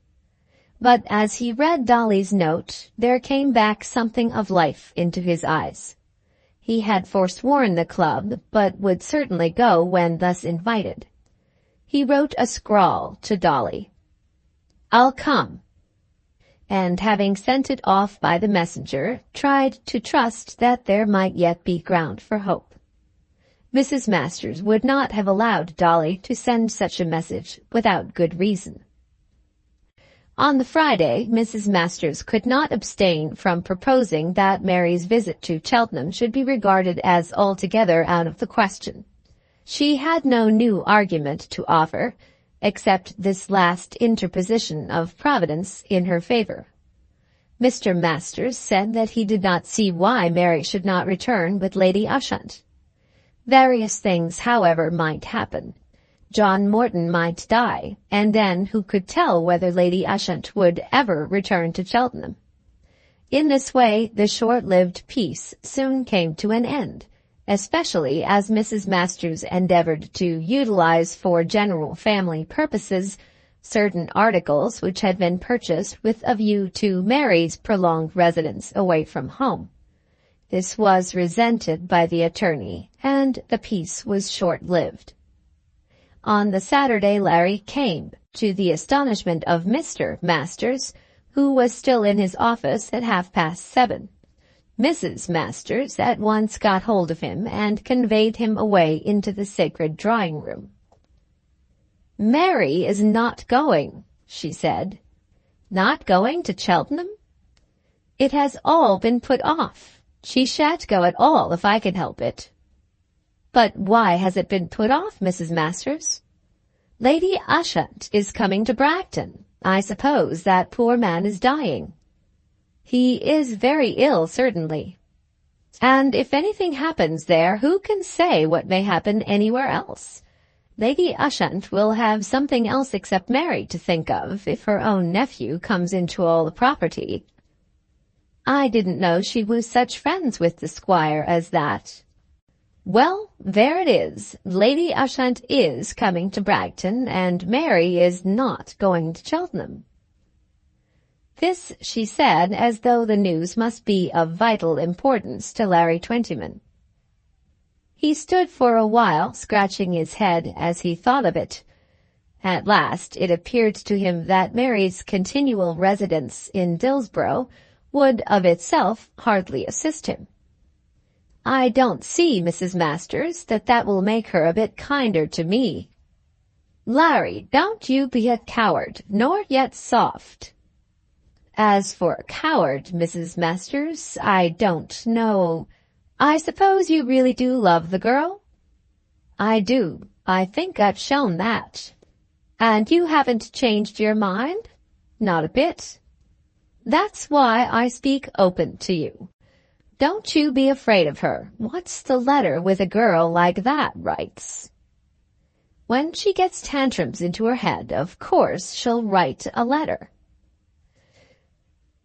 But as he read Dolly's note, there came back something of life into his eyes. He had forsworn the club, but would certainly go when thus invited. He wrote a scrawl to Dolly. I'll come. And having sent it off by the messenger, tried to trust that there might yet be ground for hope. Mrs. Masters would not have allowed Dolly to send such a message without good reason. On the Friday, Mrs. Masters could not abstain from proposing that Mary's visit to Cheltenham should be regarded as altogether out of the question. She had no new argument to offer, except this last interposition of Providence in her favor. Mr. Masters said that he did not see why Mary should not return with Lady Ushant. Various things, however, might happen. John Morton might die, and then who could tell whether Lady Ushant would ever return to Cheltenham? In this way the short-lived peace soon came to an end, especially as Mrs. Masters endeavored to utilize for general family purposes certain articles which had been purchased with a view to Mary's prolonged residence away from home. This was resented by the attorney, and the peace was short-lived. On the Saturday Larry came, to the astonishment of Mr. Masters, who was still in his office at 7:30. Mrs. Masters at once got hold of him and conveyed him away into the sacred drawing-room. Mary is not going, she said. Not going to Cheltenham? It has all been put off. She shan't go at all if I can help it. But why has it been put off, Mrs. Masters? Lady Ushant is coming to Bragton. I suppose that poor man is dying. He is very ill, certainly. And if anything happens there, who can say what may happen anywhere else? Lady Ushant will have something else except Mary to think of if her own nephew comes into all the property. I didn't know she was such friends with the squire as that. Well, there it is. Lady Ushant is coming to Bragton, and Mary is not going to Cheltenham. This she said as though the news must be of vital importance to Larry Twentyman. He stood for a while scratching his head as he thought of it. At last it appeared to him that Mary's continual residence in Dillsborough would of itself hardly assist him. I don't see, Mrs. Masters, that will make her a bit kinder to me. Larry, don't you be a coward, nor yet soft. As for a coward, Mrs. Masters, I don't know. I suppose you really do love the girl? I do. I think I've shown that. And you haven't changed your mind? Not a bit. That's why I speak open to you. Don't you be afraid of her. What's the letter with a girl like that writes? When she gets tantrums into her head, of course she'll write a letter.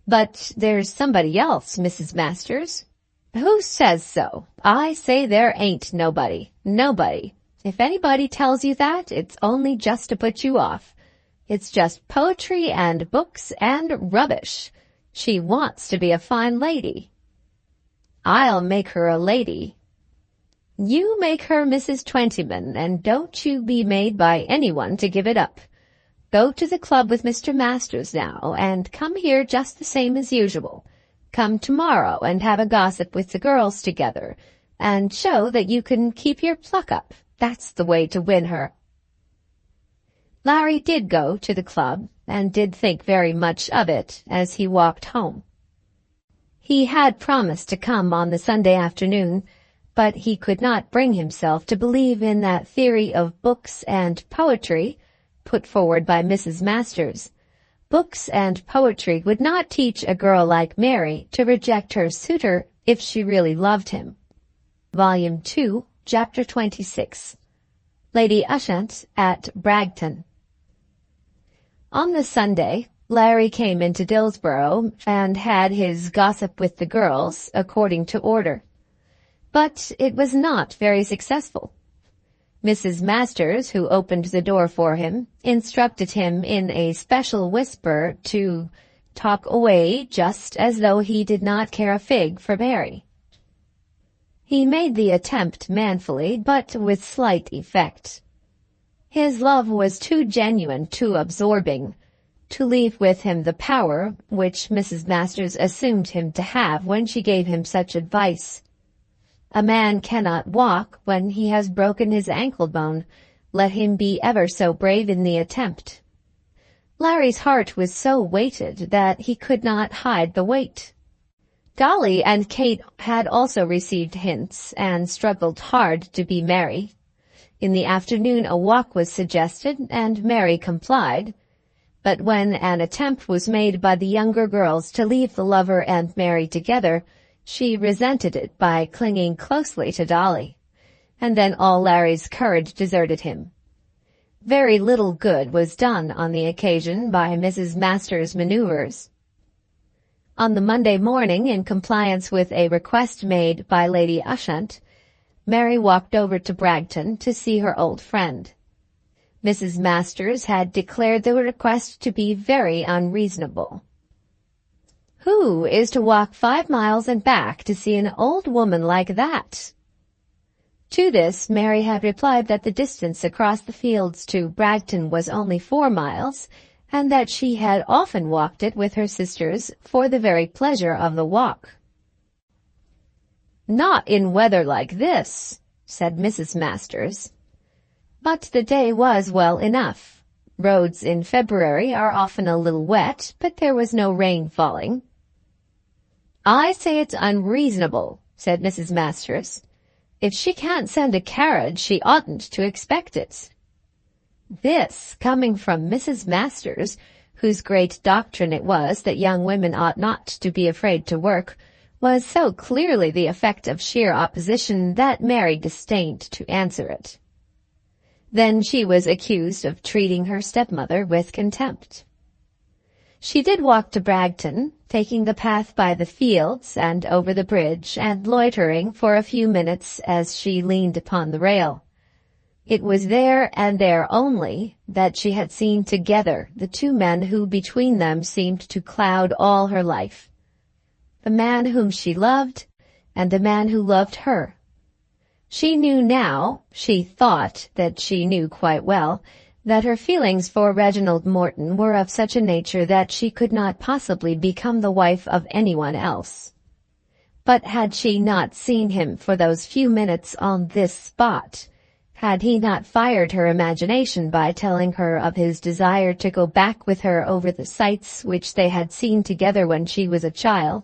But there's somebody else, Mrs. Masters. Who says so? I say there ain't nobody. Nobody. If anybody tells you that, it's only just to put you off. It's just poetry and books and rubbish. She wants to be a fine lady. I'll make her a lady. You make her Mrs. Twentyman, and don't you be made by anyone to give it up. Go to the club with Mr. Masters now, and come here just the same as usual. Come tomorrow and have a gossip with the girls together, and show that you can keep your pluck up. That's the way to win her. Larry did go to the club, and did think very much of it as he walked home. He had promised to come on the Sunday afternoon, but he could not bring himself to believe in that theory of books and poetry put forward by Mrs. Masters. Books and poetry would not teach a girl like Mary to reject her suitor if she really loved him. Volume 2, Chapter 26. Lady Ushant at Bragton. On the Sunday, Larry came into Dillsborough and had his gossip with the girls, according to order. But it was not very successful. Mrs. Masters, who opened the door for him, instructed him in a special whisper to talk away just as though he did not care a fig for Mary. He made the attempt manfully, but with slight effect. His love was too genuine, too absorbing, to leave with him the power which Mrs. Masters assumed him to have when she gave him such advice. A man cannot walk when he has broken his ankle bone, let him be ever so brave in the attempt. Larry's heart was so weighted that he could not hide the weight. Dolly and Kate had also received hints, and struggled hard to be merry. In the afternoon a walk was suggested, and Mary complied. But when an attempt was made by the younger girls to leave the lover and Mary together, she resented it by clinging closely to Dolly. And then all Larry's courage deserted him. Very little good was done on the occasion by Mrs. Masters' manoeuvres. On the Monday morning, in compliance with a request made by Lady Ushant, Mary walked over to Bragton to see her old friend. Mrs. Masters had declared the request to be very unreasonable. Who is to walk 5 miles and back to see an old woman like that? To this Mary had replied that the distance across the fields to Bragton was only 4 miles, and that she had often walked it with her sisters for the very pleasure of the walk. Not in weather like this, said Mrs. Masters. But the day was well enough. Roads in February are often a little wet, but there was no rain falling. I say it's unreasonable, said Mrs. Masters. If she can't send a carriage, she oughtn't to expect it. This, coming from Mrs. Masters, whose great doctrine it was that young women ought not to be afraid to work, was so clearly the effect of sheer opposition that Mary disdained to answer it. Then she was accused of treating her stepmother with contempt. She did walk to Bragton, taking the path by the fields and over the bridge, and loitering for a few minutes as she leaned upon the rail. It was there and there only that she had seen together the two men who between them seemed to cloud all her life. The man whom she loved, and the man who loved her. She knew now, she thought that she knew quite well, that her feelings for Reginald Morton were of such a nature that she could not possibly become the wife of anyone else. But had she not seen him for those few minutes on this spot, had he not fired her imagination by telling her of his desire to go back with her over the sights which they had seen together when she was a child,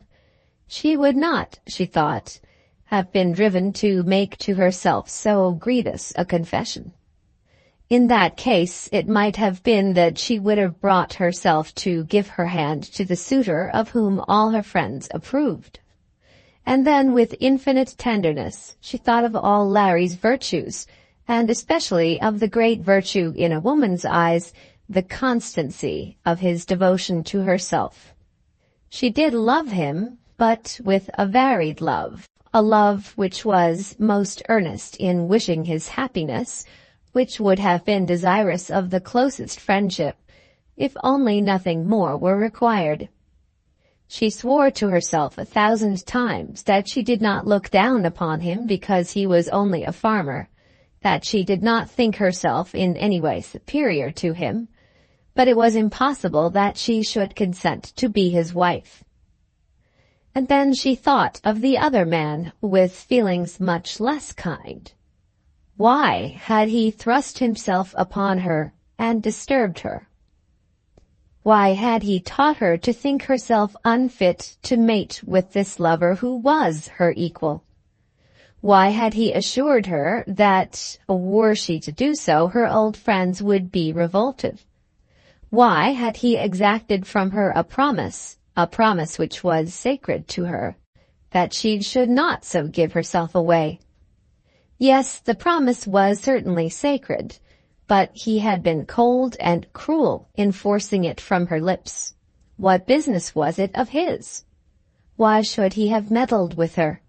she would not, she thought, have been driven to make to herself so grievous a confession. In that case, it might have been that she would have brought herself to give her hand to the suitor of whom all her friends approved. And then, with infinite tenderness, she thought of all Larry's virtues, and especially of the great virtue in a woman's eyes, the constancy of his devotion to herself. She did love him, but with a varied love, a love which was most earnest in wishing his happiness, which would have been desirous of the closest friendship, if only nothing more were required. She swore to herself 1,000 times that she did not look down upon him because he was only a farmer, that she did not think herself in any way superior to him, but it was impossible that she should consent to be his wife. And then she thought of the other man with feelings much less kind. Why had he thrust himself upon her and disturbed her? Why had he taught her to think herself unfit to mate with this lover who was her equal? Why had he assured her that, were she to do so, her old friends would be revolted? Why had he exacted from her a promise which was sacred to her, that she should not so give herself away? Yes, the promise was certainly sacred, but he had been cold and cruel in forcing it from her lips. What business was it of his? Why should he have meddled with her?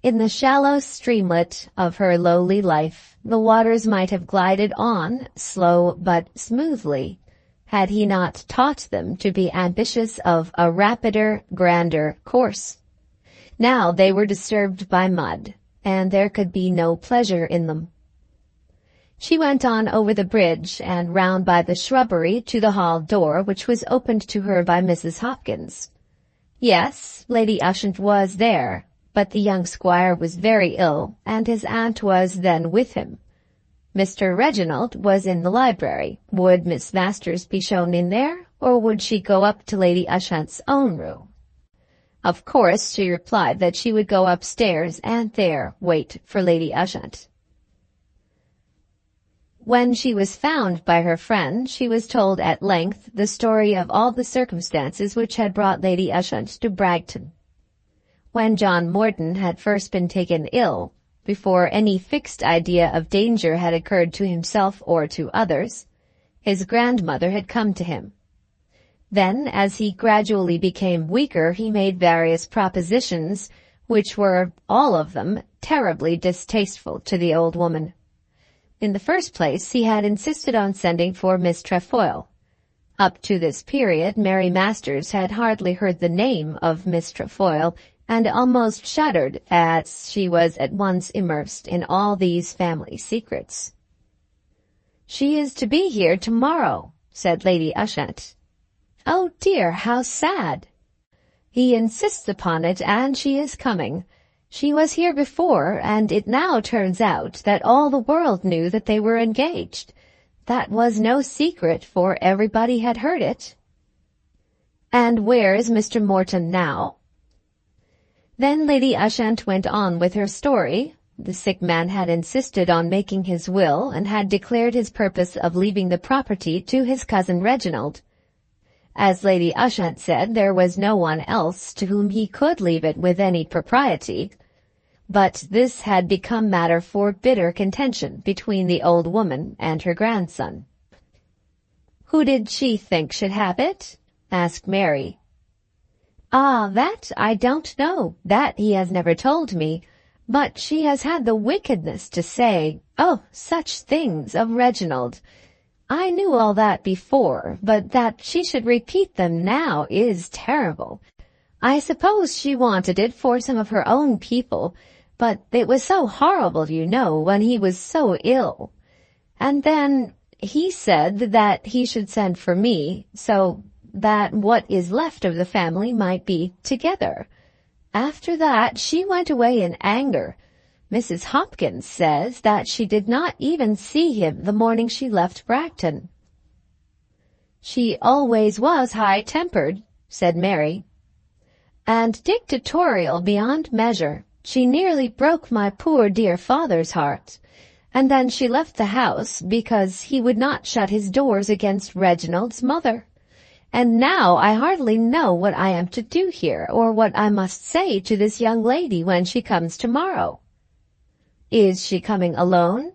In the shallow streamlet of her lowly life, the waters might have glided on, slow but smoothly, had he not taught them to be ambitious of a rapider, grander course. Now they were disturbed by mud, and there could be no pleasure in them. She went on over the bridge and round by the shrubbery to the hall door, which was opened to her by Mrs. Hopkins. Yes, Lady Ushant was there, but the young squire was very ill, and his aunt was then with him. Mr. Reginald was in the library. Would Miss Masters be shown in there, or would she go up to Lady Ushant's own room? Of course, she replied that she would go upstairs and there wait for Lady Ushant. When she was found by her friend, she was told at length the story of all the circumstances which had brought Lady Ushant to Bragton. When John Morton had first been taken ill, before any fixed idea of danger had occurred to himself or to others, his grandmother had come to him. Then, as he gradually became weaker, he made various propositions, which were, all of them, terribly distasteful to the old woman. In the first place, he had insisted on sending for Miss Trefoil. Up to this period, Mary Masters had hardly heard the name of Miss Trefoil, and almost shuddered as she was at once immersed in all these family secrets. "She is to be here tomorrow," said Lady Ushant. "Oh dear, how sad!" "He insists upon it, and she is coming. She was here before, and it now turns out that all the world knew that they were engaged. That was no secret, for everybody had heard it." "And where is Mr. Morton now?" Then Lady Ushant went on with her story. The sick man had insisted on making his will, and had declared his purpose of leaving the property to his cousin Reginald. As Lady Ushant said, there was no one else to whom he could leave it with any propriety. But this had become matter for bitter contention between the old woman and her grandson. "Who did she think should have it?" asked Mary. "Ah, that I don't know. That he has never told me. But she has had the wickedness to say, oh, such things of Reginald. I knew all that before, but that she should repeat them now is terrible. I suppose she wanted it for some of her own people, but it was so horrible, you know, when he was so ill. And then he said that he should send for me, so that what is left of the family might be together. After that she went away in anger. Mrs. Hopkins says that she did not even see him the morning she left Bragton." "She always was high-tempered," said Mary. "And dictatorial beyond measure. She nearly broke my poor dear father's heart. And then she left the house because he would not shut his doors against Reginald's mother. And now I hardly know what I am to do here, or what I must say to this young lady when she comes tomorrow." "Is she coming alone?"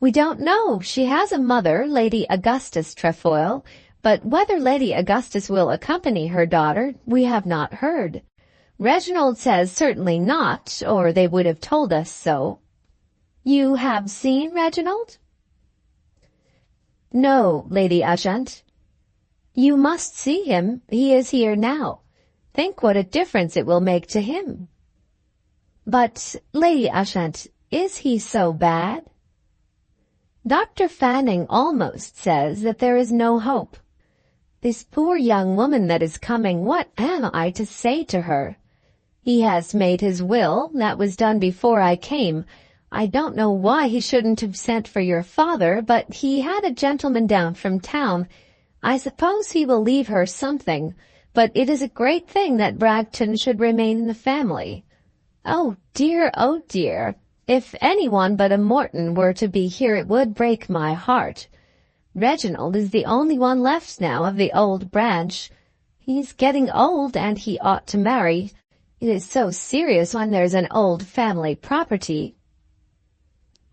"We don't know. She has a mother, Lady Augustus Trefoil, but whether Lady Augustus will accompany her daughter, we have not heard. Reginald says certainly not, or they would have told us so." "You have seen Reginald?" "No, Lady Ushant." You must see him. He is here now. Think what a difference it will make to him." "But, Lady Ushant, is he so bad?" "Dr. Fanning almost says that there is no hope. This poor young woman that is coming, what am I to say to her? He has made his will. That was done before I came. I don't know why he shouldn't have sent for your father, but he had a gentleman down from town. I suppose he will leave her something, but it is a great thing that Bragton should remain in the family. Oh dear, oh dear. If anyone but a Morton were to be here it would break my heart. Reginald is the only one left now of the old branch. He's getting old and he ought to marry. It is so serious when there's an old family property."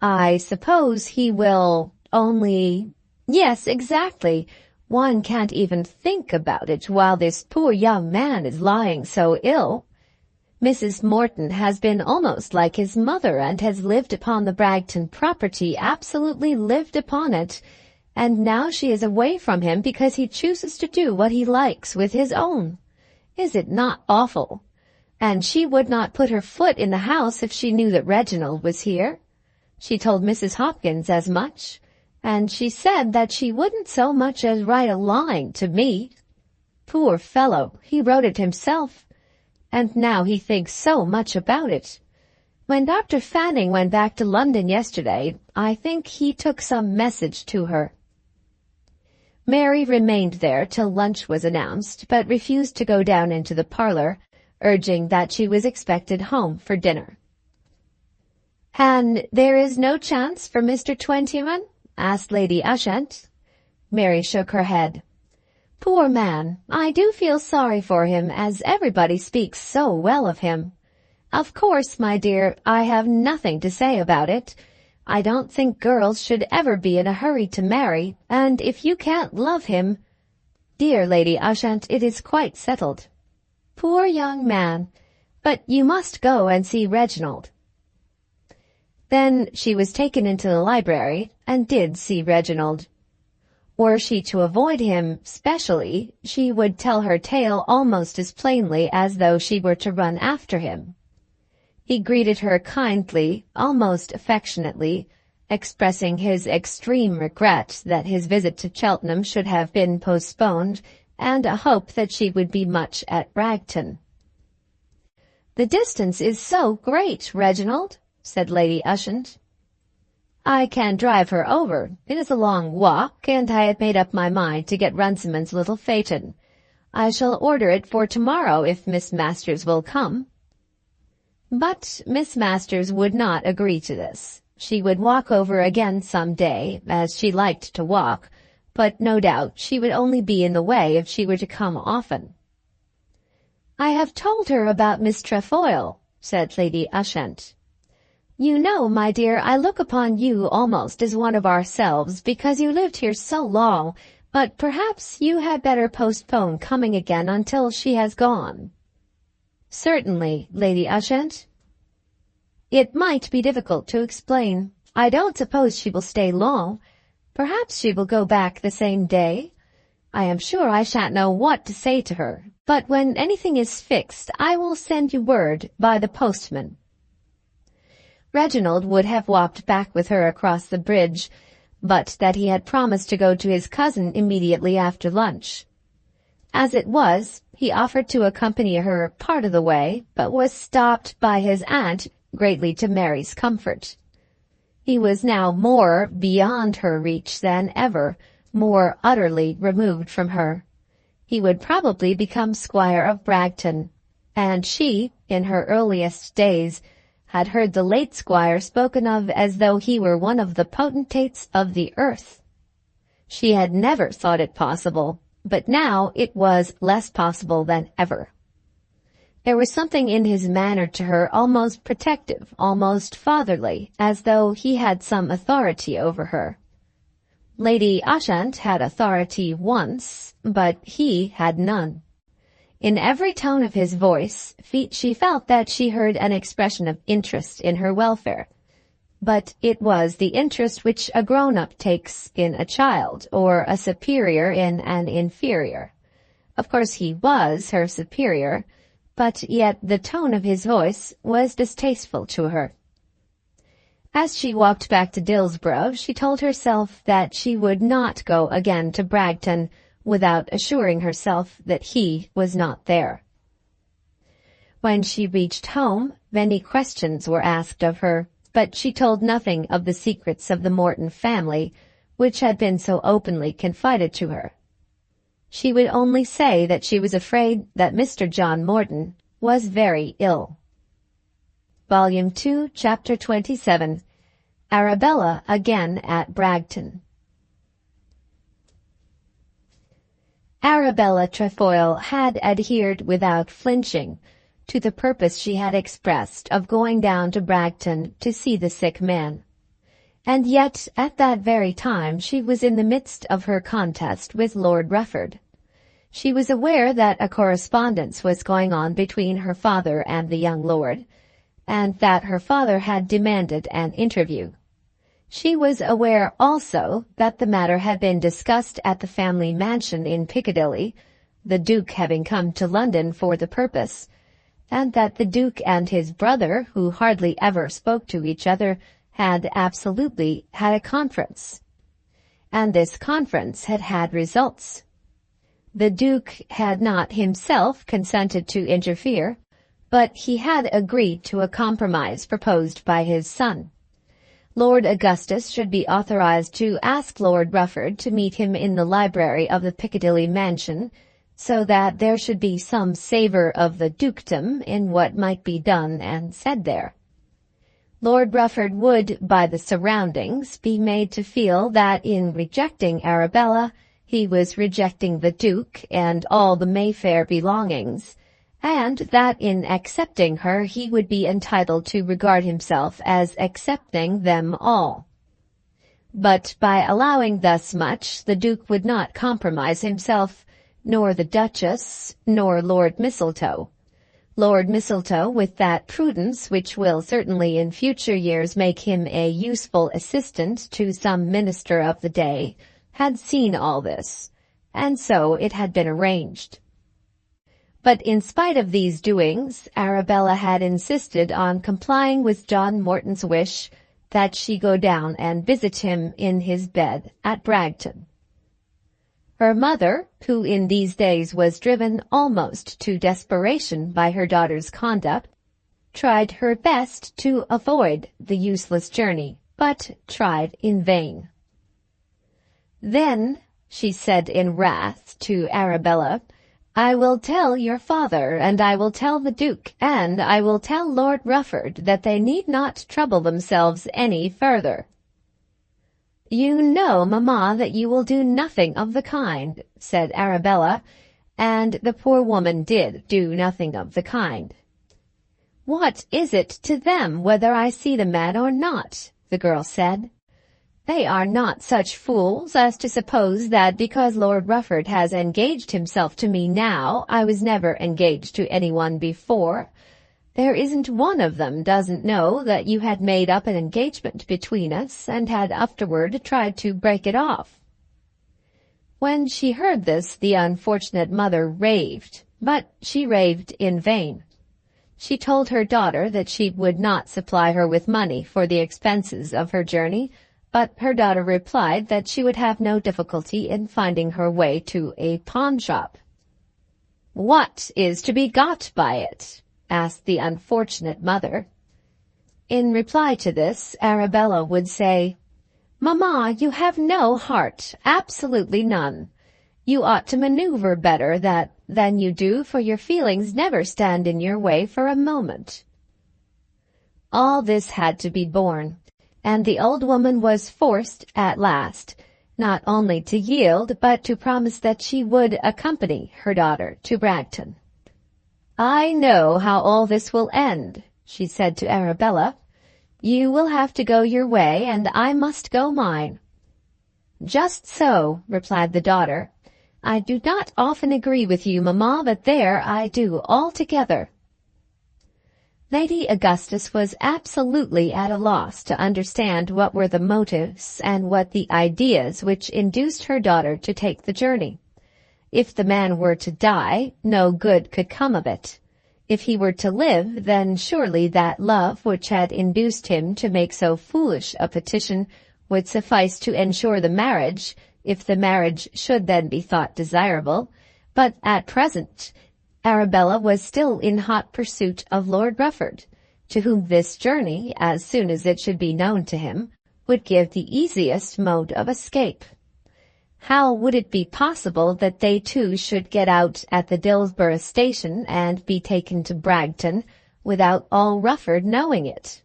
"I suppose he will only—" "Yes, exactly. One can't even think about it while this poor young man is lying so ill. Mrs. Morton has been almost like his mother and has lived upon the Bragton property, absolutely lived upon it, and now she is away from him because he chooses to do what he likes with his own. Is it not awful? And she would not put her foot in the house if she knew that Reginald was here. She told Mrs. Hopkins as much, and she said that she wouldn't so much as write a line to me. Poor fellow, he wrote it himself, and now he thinks so much about it. When Dr. Fanning went back to London yesterday, I think he took some message to her." Mary remained there till lunch was announced, but refused to go down into the parlour, urging that she was expected home for dinner. "And there is no chance for Mr. Twentyman?" asked Lady Ushant. Mary shook her head. "Poor man, I do feel sorry for him, as everybody speaks so well of him. Of course, my dear, I have nothing to say about it. I don't think girls should ever be in a hurry to marry, and if you can't love him—" "Dear Lady Ushant, it is quite settled." "Poor young man. But you must go and see Reginald." Then she was taken into the library and did see Reginald. Were she to avoid him specially, she would tell her tale almost as plainly as though she were to run after him. He greeted her kindly, almost affectionately, expressing his extreme regret that his visit to Cheltenham should have been postponed, and a hope that she would be much at Bragton. "The distance is so great, Reginald," said Lady Ushant. "I can drive her over. It is a long walk, and I had made up my mind to get Runciman's little phaeton. I shall order it for tomorrow if Miss Masters will come." But Miss Masters would not agree to this. She would walk over again some day, as she liked to walk, but no doubt she would only be in the way if she were to come often. "I have told her about Miss Trefoil," said Lady Ushant. "You know, my dear, I look upon you almost as one of ourselves, because you lived here so long, but perhaps you had better postpone coming again until she has gone." "Certainly, Lady Ushant." "It might be difficult to explain. I don't suppose she will stay long. Perhaps she will go back the same day. I am sure I shan't know what to say to her, but when anything is fixed I will send you word by the postman." Reginald would have walked back with her across the bridge, but that he had promised to go to his cousin immediately after lunch. As it was, he offered to accompany her part of the way, but was stopped by his aunt, greatly to Mary's comfort. He was now more beyond her reach than ever, more utterly removed from her. He would probably become Squire of Bragton, and she, in her earliest days, had heard the late squire spoken of as though he were one of the potentates of the earth. She had never thought it possible, but now it was less possible than ever. There was something in his manner to her almost protective, almost fatherly, as though he had some authority over her. Lady Ushant had authority once, but he had none. In every tone of his voice, she felt that she heard an expression of interest in her welfare. but it was the interest which a grown-up takes in a child, or a superior in an inferior. Of course he was her superior, but yet the tone of his voice was distasteful to her. As she walked back to Dillsborough, she told herself that she would not go again to Bragton without assuring herself that he was not there. When she reached home, many questions were asked of her, but she told nothing of the secrets of the Morton family, which had been so openly confided to her. She would only say that she was afraid that Mr. John Morton was very ill. Volume 2, Chapter 27. Arabella again at Bragton. Arabella Trefoil had adhered without flinching to the purpose she had expressed of going down to Bragton to see the sick man. And yet at that very time she was in the midst of her contest with Lord Rufford. She was aware that a correspondence was going on between her father and the young lord, and that her father had demanded an interview. She was aware also that the matter had been discussed at the family mansion in Piccadilly, the Duke having come to London for the purpose, and that the Duke and his brother, who hardly ever spoke to each other, had absolutely had a conference. And this conference had had results. The Duke had not himself consented to interfere, but he had agreed to a compromise proposed by his son. Lord Augustus should be authorized to ask Lord Rufford to meet him in the library of the Piccadilly mansion, so that there should be some savour of the dukedom in what might be done and said there. Lord Rufford would, by the surroundings, be made to feel that in rejecting Arabella, he was rejecting the Duke and all the Mayfair belongings, and that in accepting her he would be entitled to regard himself as accepting them all. But by allowing thus much, the Duke would not compromise himself, nor the Duchess, nor Lord Mistletoe. Lord Mistletoe, with that prudence which will certainly in future years make him a useful assistant to some minister of the day, had seen all this, and so it had been arranged. But in spite of these doings, Arabella had insisted on complying with John Morton's wish that she go down and visit him in his bed at Bragton. Her mother, who in these days was driven almost to desperation by her daughter's conduct, tried her best to avoid the useless journey, but tried in vain. "Then," she said in wrath to Arabella, "I will tell your father, and I will tell the Duke, and I will tell Lord Rufford that they need not trouble themselves any further." "You know, mamma, that you will do nothing of the kind," said Arabella, and the poor woman did do nothing of the kind. "What is it to them whether I see the man or not?" the girl said. "They are not such fools as to suppose that because Lord Rufford has engaged himself to me now, I was never engaged to anyone before. There isn't one of them doesn't know that you had made up an engagement between us and had afterward tried to break it off." When she heard this, the unfortunate mother raved, but she raved in vain. She told her daughter that she would not supply her with money for the expenses of her journey, but her daughter replied that she would have no difficulty in finding her way to a pawnshop. "What is to be got by it?" asked the unfortunate mother. In reply to this, Arabella would say, "Mamma, you have no heart, absolutely none. You ought to maneuver better than you do, for your feelings never stand in your way for a moment." All this had to be borne, and the old woman was forced at last not only to yield but to promise that she would accompany her daughter to Bragton. "I know how all this will end," she said to Arabella. "You will have to go your way, and I must go mine." "Just so," replied the daughter. "I do not often agree with you, mamma, but there I do altogether." Lady Augustus was absolutely at a loss to understand what were the motives and what the ideas which induced her daughter to take the journey. If the man were to die, no good could come of it. If he were to live, then surely that love which had induced him to make so foolish a petition would suffice to ensure the marriage, if the marriage should then be thought desirable. But at present, Arabella was still in hot pursuit of Lord Rufford, to whom this journey, as soon as it should be known to him, would give the easiest mode of escape. How would it be possible that they two should get out at the Dillsborough station and be taken to Bragton without all Rufford knowing it?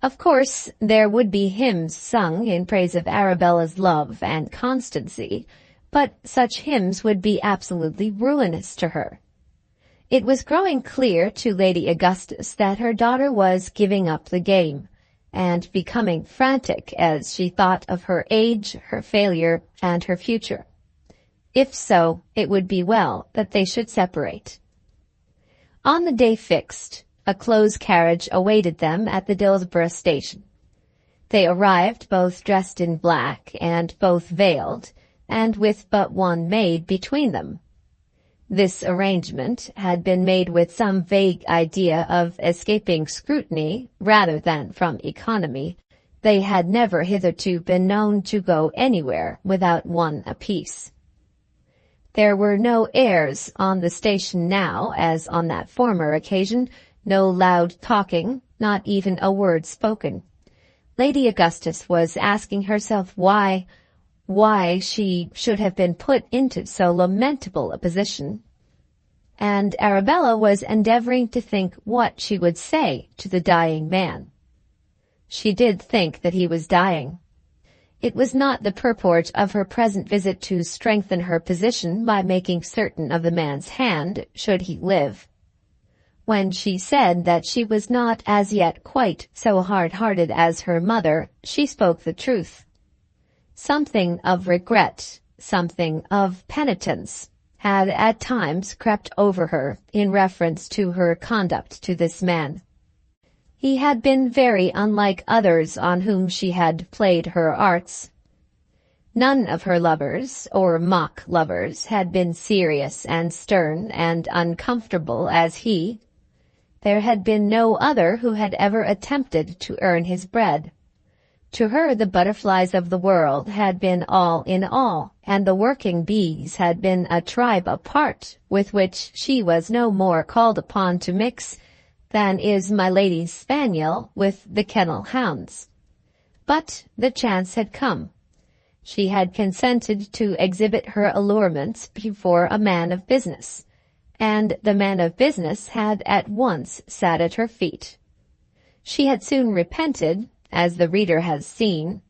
Of course, there would be hymns sung in praise of Arabella's love and constancy, but such hymns would be absolutely ruinous to her. It was growing clear to Lady Augustus that her daughter was giving up the game, and becoming frantic as she thought of her age, her failure, and her future. If so, it would be well that they should separate. On the day fixed, a close carriage awaited them at the Dillsborough station. They arrived both dressed in black and both veiled, and with but one maid between them. This arrangement had been made with some vague idea of escaping scrutiny rather than from economy. They had never hitherto been known to go anywhere without one apiece. There were no airs on the station now, as on that former occasion, no loud talking, not even a word spoken. Lady Augustus was asking herself why she should have been put into so lamentable a position, and Arabella was endeavoring to think what she would say to the dying man. She did think that he was dying. It was not the purport of her present visit to strengthen her position by making certain of the man's hand, should he live. When she said that she was not as yet quite so hard-hearted as her mother, she spoke the truth. Something of regret, something of penitence, had at times crept over her in reference to her conduct to this man. He had been very unlike others on whom she had played her arts. None of her lovers, or mock lovers, had been serious and stern and uncomfortable as he. There had been no other who had ever attempted to earn his bread. To her the butterflies of the world had been all in all, and the working bees had been a tribe apart, with which she was no more called upon to mix than is my lady's spaniel with the kennel hounds. But the chance had come. She had consented to exhibit her allurements before a man of business, and the man of business had at once sat at her feet. She had soon repented, as the reader has seen.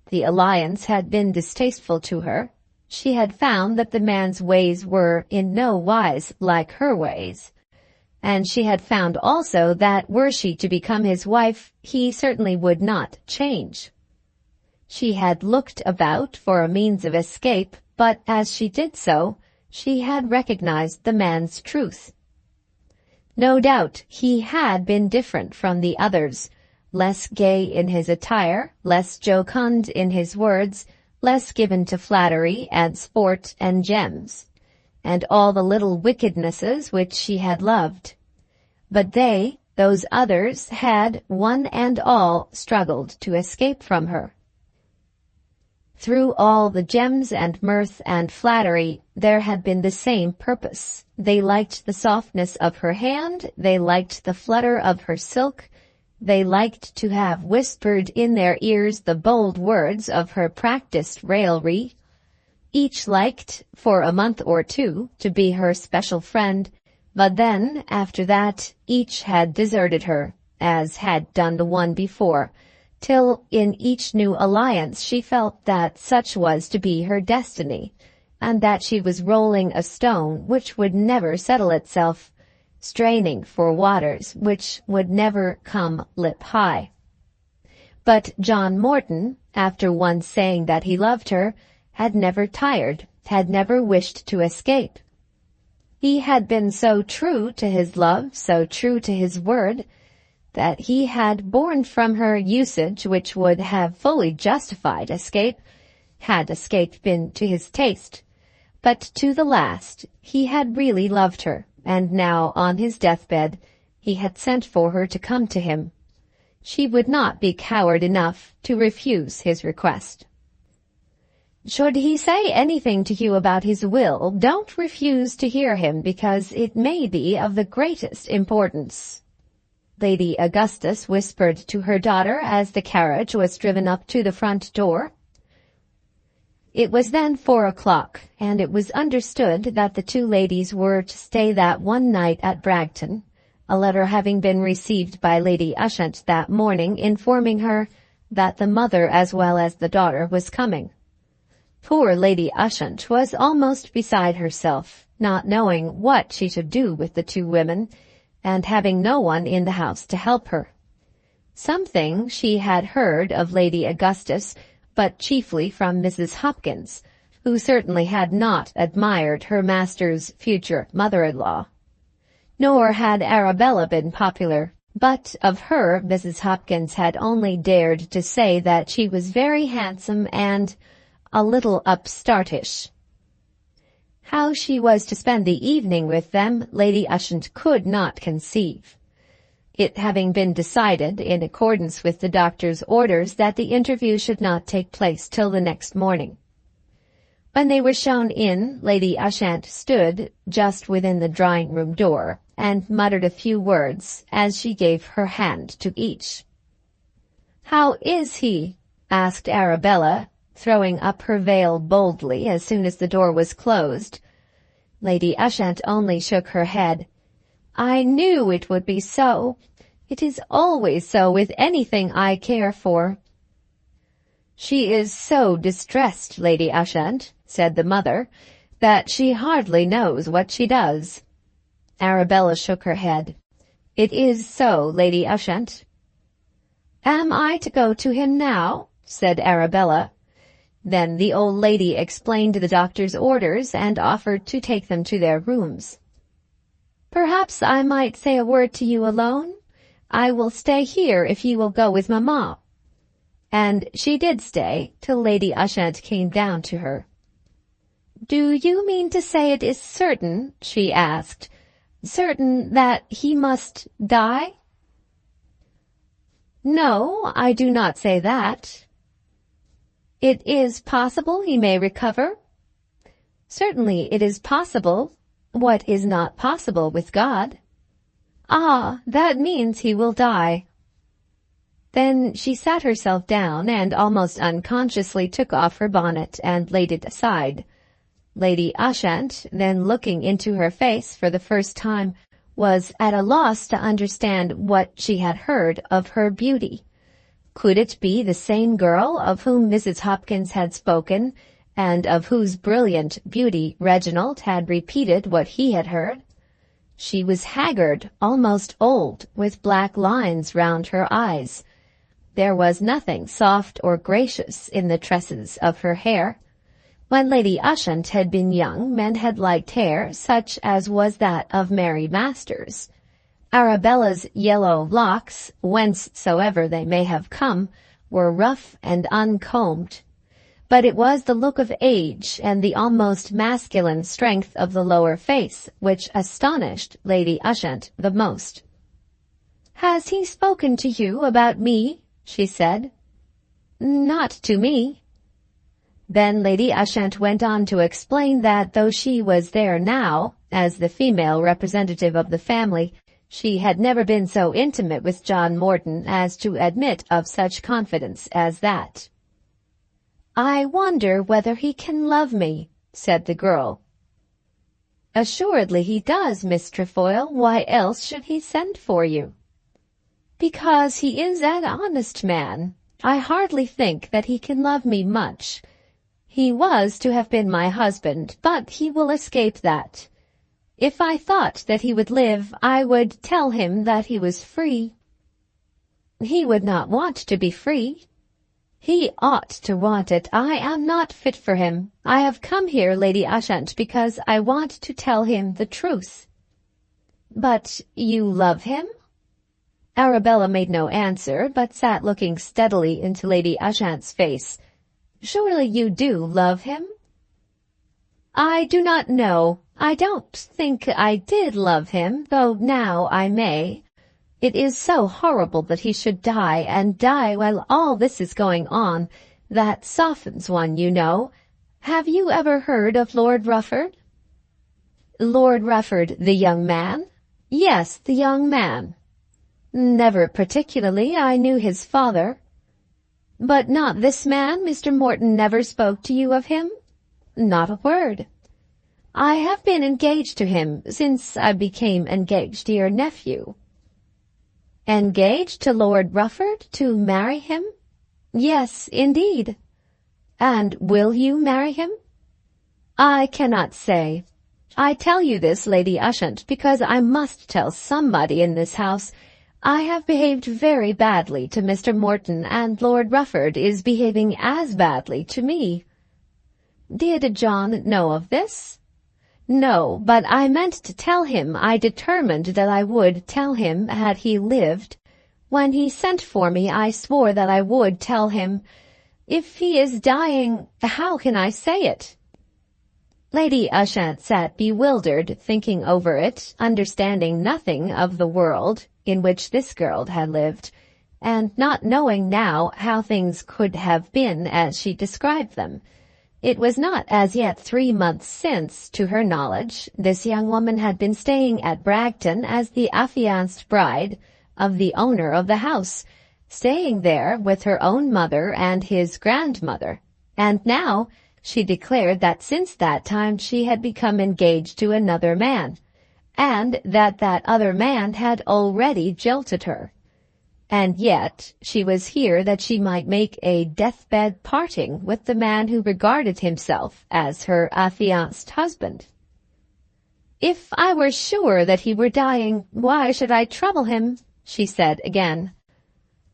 The alliance had been distasteful to her. She had found that the man's ways were in no wise like her ways, and she had found also that were she to become his wife, he certainly would not change. She had looked about for a means of escape, but as she did so, she had recognized the man's truth. No doubt he had been different from the others, less gay in his attire, less jocund in his words, less given to flattery and sport and gems, and all the little wickednesses which she had loved. But they, those others, had, one and all, struggled to escape from her. Through all the gems and mirth and flattery, there had been the same purpose. They liked the softness of her hand, they liked the flutter of her silk, they liked to have whispered in their ears the bold words of her practised raillery. Each liked, for a month or two, to be her special friend, but then, after that, each had deserted her, as had done the one before, till in each new alliance she felt that such was to be her destiny, and that she was rolling a stone which would never settle itself, straining for waters which would never come lip-high. But John Morton, after once saying that he loved her, had never tired, had never wished to escape. He had been so true to his love, so true to his word, that he had borne from her usage which would have fully justified escape, had escape been to his taste. But to the last he had really loved her, and now on his deathbed he had sent for her to come to him. She would not be coward enough to refuse his request. Should he say anything to you about his will, don't refuse to hear him, because it may be of the greatest importance, Lady Augustus whispered to her daughter as the carriage was driven up to the front door. It was then 4 o'clock, and it was understood that the two ladies were to stay that one night at Bragton, a letter having been received by Lady Ushant that morning informing her that the mother as well as the daughter was coming. Poor Lady Ushant was almost beside herself, not knowing what she should do with the two women, and having no one in the house to help her. Something she had heard of Lady Augustus, but chiefly from Mrs. Hopkins, who certainly had not admired her master's future mother-in-law. Nor had Arabella been popular, but of her Mrs. Hopkins had only dared to say that she was very handsome and a little upstartish. How she was to spend the evening with them, Lady Ushant could not conceive, it having been decided, in accordance with the doctor's orders, that the interview should not take place till the next morning. When they were shown in, Lady Ushant stood just within the drawing-room door, and muttered a few words as she gave her hand to each. "How is he?" asked Arabella, throwing up her veil boldly as soon as the door was closed. Lady Ushant only shook her head. "I knew it would be so. It is always so with anything I care for." "She is so distressed, Lady Ushant," said the mother, "that she hardly knows what she does." Arabella shook her head. "It is so, Lady Ushant." "Am I to go to him now?" said Arabella. Then the old lady explained the doctor's orders and offered to take them to their rooms. "Perhaps I might say a word to you alone? I will stay here if you will go with mamma." And she did stay till Lady Ushant came down to her. "Do you mean to say it is certain," she asked, "certain that he must die?" "No, I do not say that." "It is possible he may recover?" "Certainly it is possible. What is not possible with God?" "Ah, that means he will die." Then she sat herself down and almost unconsciously took off her bonnet and laid it aside. Lady Ushant, then looking into her face for the first time, was at a loss to understand what she had heard of her beauty. Could it be the same girl of whom Mrs. Hopkins had spoken, and of whose brilliant beauty Reginald had repeated what he had heard? She was haggard, almost old, with black lines round her eyes. There was nothing soft or gracious in the tresses of her hair. When Lady Ushant had been young, men had liked hair such as was that of Mary Masters. Arabella's yellow locks, whencesoever they may have come, were rough and uncombed. But it was the look of age and the almost masculine strength of the lower face which astonished Lady Ushant the most. "Has he spoken to you about me?" she said. "Not to me." Then Lady Ushant went on to explain that though she was there now, as the female representative of the family, she had never been so intimate with John Morton as to admit of such confidence as that. "I wonder whether he can love me," said the girl. "Assuredly he does, Miss Trefoil. Why else should he send for you?" "Because he is an honest man. I hardly think that he can love me much. He was to have been my husband, but he will escape that. If I thought that he would live, I would tell him that he was free." "He would not want to be free." He ought to want it. I am not fit for him. I have come here, Lady Ushant, because I want to tell him the truth." "But you love him?" Arabella made no answer, but sat looking steadily into Lady Ushant's face. "Surely you do love him?" "I do not know. I don't think I did love him, though now I may. It is so horrible that he should die, and die while all this is going on. That softens one, you know. Have you ever heard of Lord Rufford?" "Lord Rufford, the young man?" "Yes, the young man." "Never particularly. I knew his father." "But not this man? Mr. Morton never spoke to you of him?" "Not a word." "I have been engaged to him since I became engaged to your nephew." "Engaged to Lord Rufford? To marry him?" "Yes, indeed." "And will you marry him?" "I cannot say. I tell you this, Lady Ushant, because I must tell somebody in this house. I have behaved very badly to Mr. Morton, and Lord Rufford is behaving as badly to me." "Did John know of this?" "No, but I meant to tell him. I determined that I would tell him had he lived. When he sent for me, I swore that I would tell him. If he is dying, how can I say it?" Lady Ushant sat bewildered, thinking over it, understanding nothing of the world in which this girl had lived, and not knowing now how things could have been as she described them. It was not as yet 3 months since, to her knowledge, this young woman had been staying at Bragton as the affianced bride of the owner of the house, staying there with her own mother and his grandmother, and now she declared that since that time she had become engaged to another man, and that that other man had already jilted her. And yet she was here that she might make a deathbed parting with the man who regarded himself as her affianced husband. "If I were sure that he were dying, why should I trouble him?" she said again.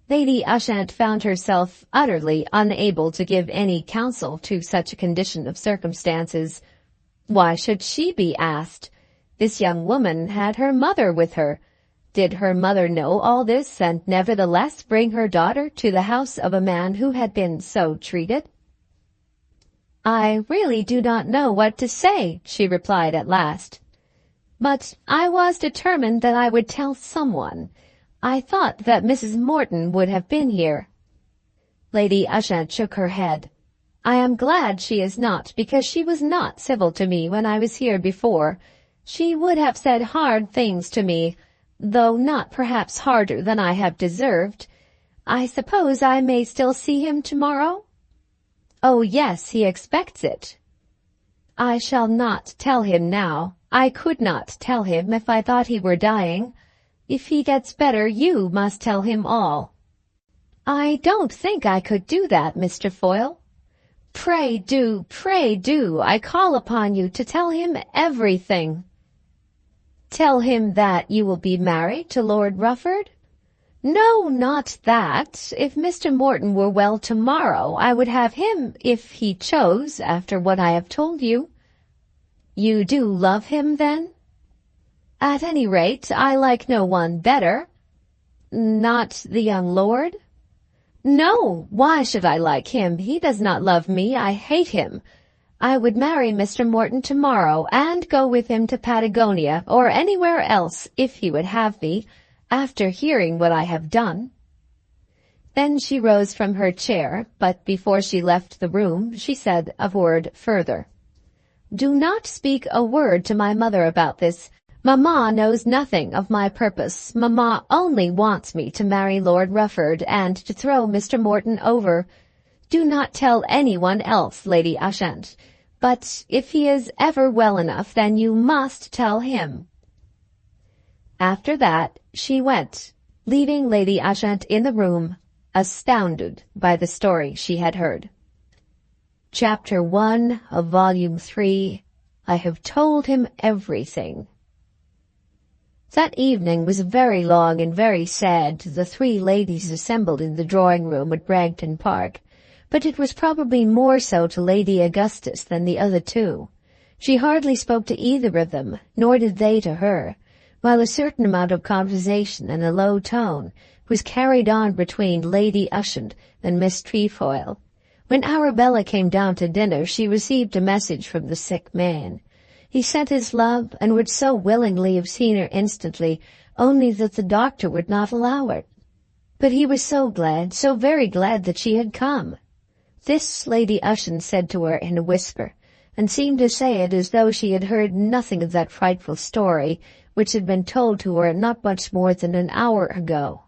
Lady Ushant found herself utterly unable to give any counsel to such a condition of circumstances. Why should she be asked? This young woman had her mother with her. Did her mother know all this and nevertheless bring her daughter to the house of a man who had been so treated? "I really do not know what to say," she replied at last. "But I was determined that I would tell someone. I thought that Mrs. Morton would have been here." Lady Ushant shook her head. "I am glad she is not, because she was not civil to me when I was here before. She would have said hard things to me, though not perhaps harder than I have deserved. I suppose I may still see him tomorrow?" "Oh, yes, he expects it." "I shall not tell him now. I could not tell him if I thought he were dying. If he gets better, you must tell him all." "I don't think I could do that, Mr. Foyle." Pray do, I call upon you to tell him everything." "Tell him that you will be married to Lord Rufford?" "No, not that. If Mr. Morton were well tomorrow, I would have him, if he chose, after what I have told you." "You do love him, then?" "At any rate, I like no one better." "Not the young lord?" "No, why should I like him? He does not love me. I hate him. I would marry Mr. Morton tomorrow, and go with him to Patagonia, or anywhere else, if he would have me, after hearing what I have done." Then she rose from her chair, but before she left the room she said a word further. "Do not speak a word to my mother about this. Mamma knows nothing of my purpose. Mamma only wants me to marry Lord Rufford and to throw Mr. Morton over. Do not tell anyone else, Lady Ushant. But if he is ever well enough, then you must tell him." After that she went, leaving Lady Ushant in the room, astounded by the story she had heard. Chapter 1 of Volume 3. I have told him everything. That evening was very long and very sad to the 3 ladies assembled in the drawing-room at Bragton Park. but it was probably more so to Lady Augustus than the other two. She hardly spoke to either of them, nor did they to her, while a certain amount of conversation in a low tone was carried on between Lady Ushant and Miss Trefoil. When Arabella came down to dinner, she received a message from the sick man. He sent his love, and would so willingly have seen her instantly, only that the doctor would not allow it. But he was so glad, so very glad that she had come. This Lady Ushant said to her in a whisper, and seemed to say it as though she had heard nothing of that frightful story which had been told to her not much more than an hour ago.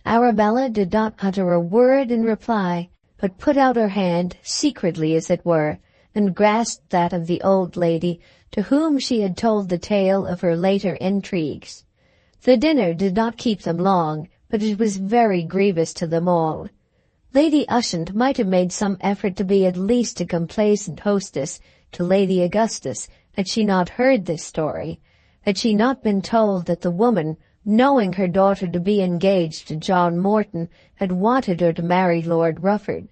Arabella did not utter a word in reply, but put out her hand, secretly as it were, and grasped that of the old lady, to whom she had told the tale of her later intrigues. The dinner did not keep them long, but it was very grievous to them all. Lady Ushant might have made some effort to be at least a complacent hostess to Lady Augustus had she not heard this story, had she not been told that the woman, knowing her daughter to be engaged to John Morton, had wanted her to marry Lord Rufford.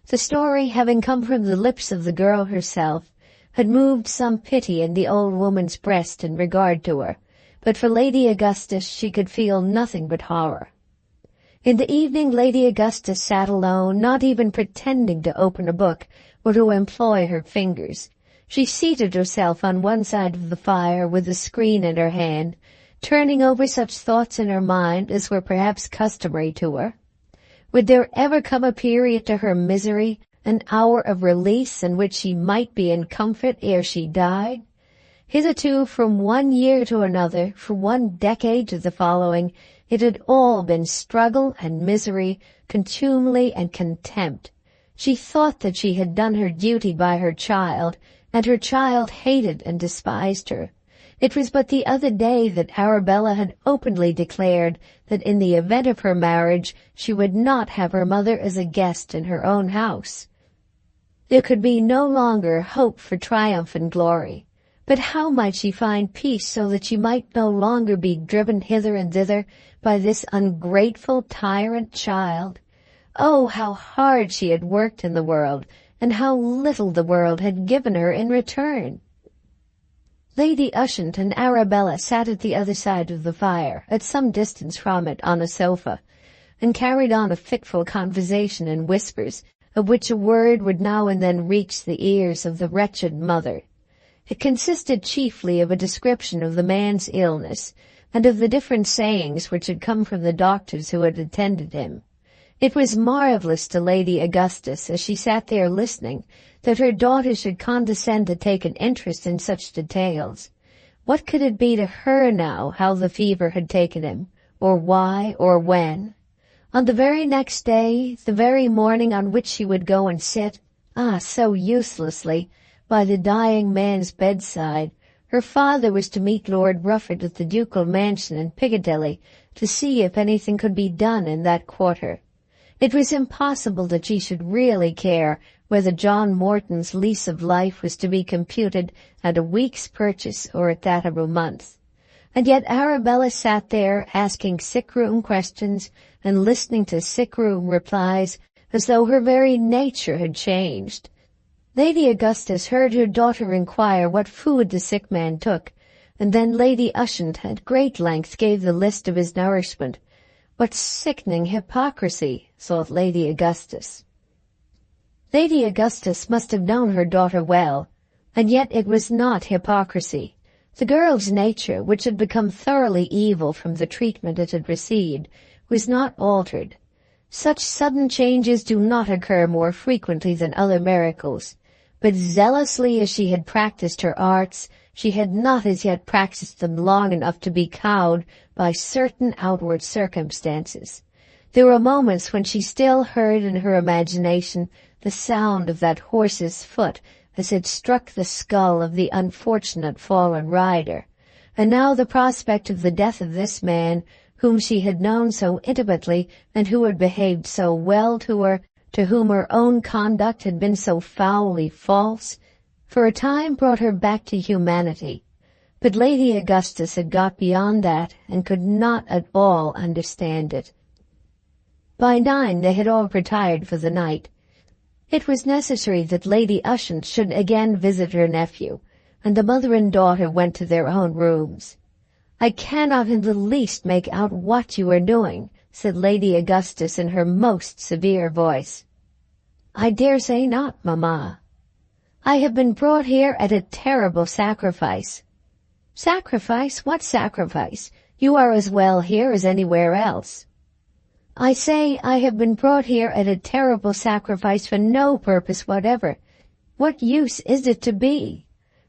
The story, having come from the lips of the girl herself, had moved some pity in the old woman's breast in regard to her, but for Lady Augustus she could feel nothing but horror. In the evening Lady Augustus sat alone, not even pretending to open a book or to employ her fingers. She seated herself on one side of the fire with a screen in her hand, turning over such thoughts in her mind as were perhaps customary to her. Would there ever come a period to her misery, an hour of release in which she might be in comfort ere she died? Hitherto, from one year to another, from one decade to the following, it had all been struggle and misery, contumely and contempt. She thought that she had done her duty by her child, and her child hated and despised her. It was but the other day that Arabella had openly declared that in the event of her marriage she would not have her mother as a guest in her own house. There could be no longer hope for triumph and glory. But how might she find peace so that she might no longer be driven hither and thither by this ungrateful tyrant child? Oh, how hard she had worked in the world, and how little the world had given her in return! Lady Ushant and Arabella sat at the other side of the fire, at some distance from it, on a sofa, and carried on a fitful conversation in whispers, of which a word would now and then reach the ears of the wretched mother. It consisted chiefly of a description of the man's illness, and of the different sayings which had come from the doctors who had attended him. It was marvellous to Lady Augustus, as she sat there listening, that her daughter should condescend to take an interest in such details. What could it be to her now how the fever had taken him, or why, or when? On the very next day, the very morning on which she would go and sit, so uselessly, by the dying man's bedside, her father was to meet Lord Rufford at the ducal mansion in Piccadilly to see if anything could be done in that quarter. It was impossible that she should really care whether John Morton's lease of life was to be computed at a week's purchase or at that of a month. And yet Arabella sat there asking sick-room questions and listening to sick-room replies as though her very nature had changed. Lady Augustus heard her daughter inquire what food the sick man took, and then Lady Ushant at great length gave the list of his nourishment. What sickening hypocrisy, thought Lady Augustus. Lady Augustus must have known her daughter well, and yet it was not hypocrisy. The girl's nature, which had become thoroughly evil from the treatment it had received, was not altered. Such sudden changes do not occur more frequently than other miracles. But zealously as she had practiced her arts, she had not as yet practiced them long enough to be cowed by certain outward circumstances. There were moments when she still heard in her imagination the sound of that horse's foot as it struck the skull of the unfortunate fallen rider, and now the prospect of the death of this man, whom she had known so intimately and who had behaved so well to her, to whom her own conduct had been so foully false, for a time brought her back to humanity. But Lady Augustus had got beyond that and could not at all understand it. By 9 they had all retired for the night. It was necessary that Lady Ushant should again visit her nephew, and the mother and daughter went to their own rooms. "I cannot in the least make out what you are doing," said Lady Augustus in her most severe voice. "I dare say not, mamma. I have been brought here at a terrible sacrifice." "Sacrifice? What sacrifice? You are as well here as anywhere else." "I say I have been brought here at a terrible sacrifice for no purpose whatever. What use is it to be?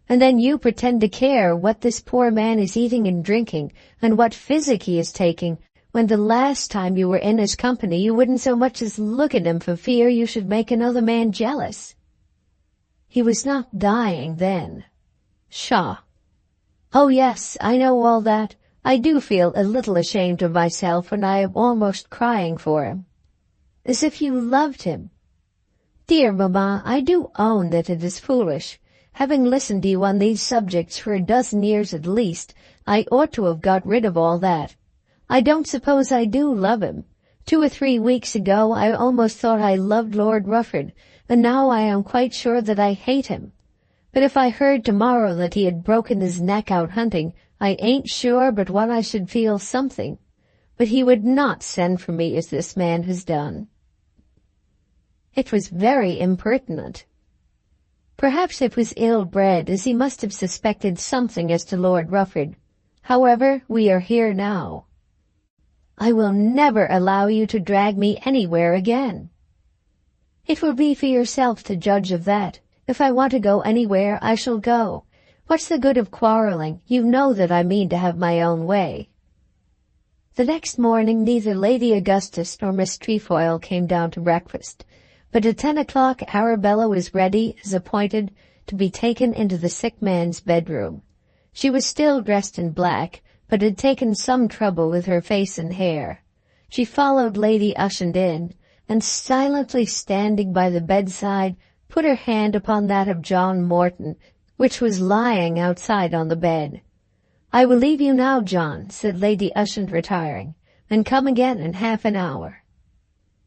And then you pretend to care what this poor man is eating and drinking, and what physic he is taking, when the last time you were in his company you wouldn't so much as look at him for fear you should make another man jealous." "He was not dying then." "Pshaw." "Oh yes, I know all that. I do feel a little ashamed of myself when I am almost crying for him." "As if you loved him." "Dear mamma, I do own that it is foolish. Having listened to you on these subjects for a dozen years at least, I ought to have got rid of all that. I don't suppose I do love him. 2 or 3 weeks ago I almost thought I loved Lord Rufford, and now I am quite sure that I hate him. But if I heard tomorrow that he had broken his neck out hunting, I ain't sure but what I should feel something. But he would not send for me as this man has done." "It was very impertinent." "Perhaps it was ill-bred, as he must have suspected something as to Lord Rufford. However, we are here now." "I will never allow you to drag me anywhere again." "It will be for yourself to judge of that. If I want to go anywhere, I shall go. What's the good of quarreling? You know that I mean to have my own way." The next morning neither Lady Augustus nor Miss Trefoil came down to breakfast, but at 10 o'clock Arabella was ready, as appointed, to be taken into the sick man's bedroom. She was still dressed in black, but had taken some trouble with her face and hair. She followed Lady Ushant in, and silently standing by the bedside, put her hand upon that of John Morton, which was lying outside on the bed. "I will leave you now, John," said Lady Ushant, retiring, "and come again in half an hour."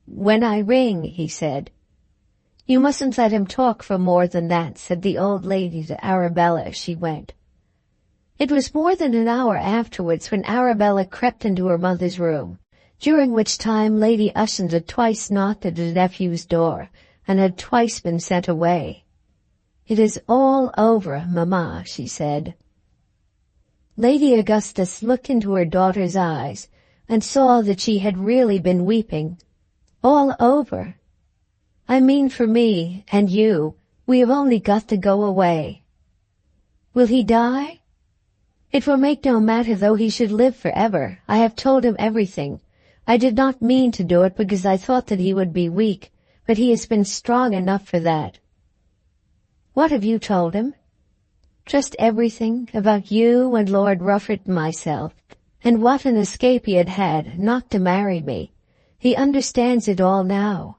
"When I ring," he said. "You mustn't let him talk for more than that," said the old lady to Arabella as she went. It was more than an hour afterwards when Arabella crept into her mother's room, during which time Lady Ushant had twice knocked at her nephew's door, and had twice been sent away. "It is all over, mamma," she said. Lady Augustus looked into her daughter's eyes, and saw that she had really been weeping. "All over? I mean for me, and you, we have only got to go away." "Will he die?" "It will make no matter though he should live forever. I have told him everything. I did not mean to do it because I thought that he would be weak, but he has been strong enough for that." "What have you told him?" "Just everything, about you and Lord Rufford and myself, and what an escape he had had, not to marry me. He understands it all now."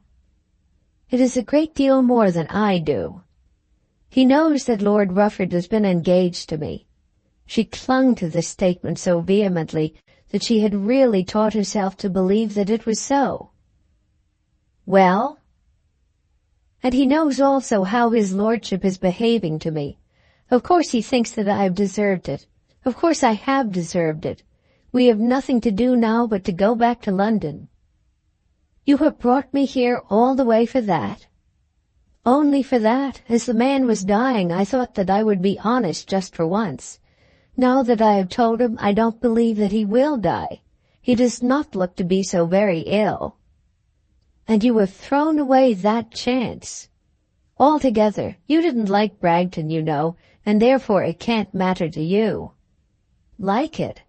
"It is a great deal more than I do." "He knows that Lord Rufford has been engaged to me." She clung to this statement so vehemently that she had really taught herself to believe that it was so. "Well?" "And he knows also how his lordship is behaving to me. Of course he thinks that I have deserved it. Of course I have deserved it. We have nothing to do now but to go back to London." "You have brought me here all the way for that?" "Only for that. As the man was dying, I thought that I would be honest just for once. Now that I have told him, I don't believe that he will die. He does not look to be so very ill." "And you have thrown away that chance." "Altogether. You didn't like Bragton, you know, and therefore it can't matter to you." "Like it?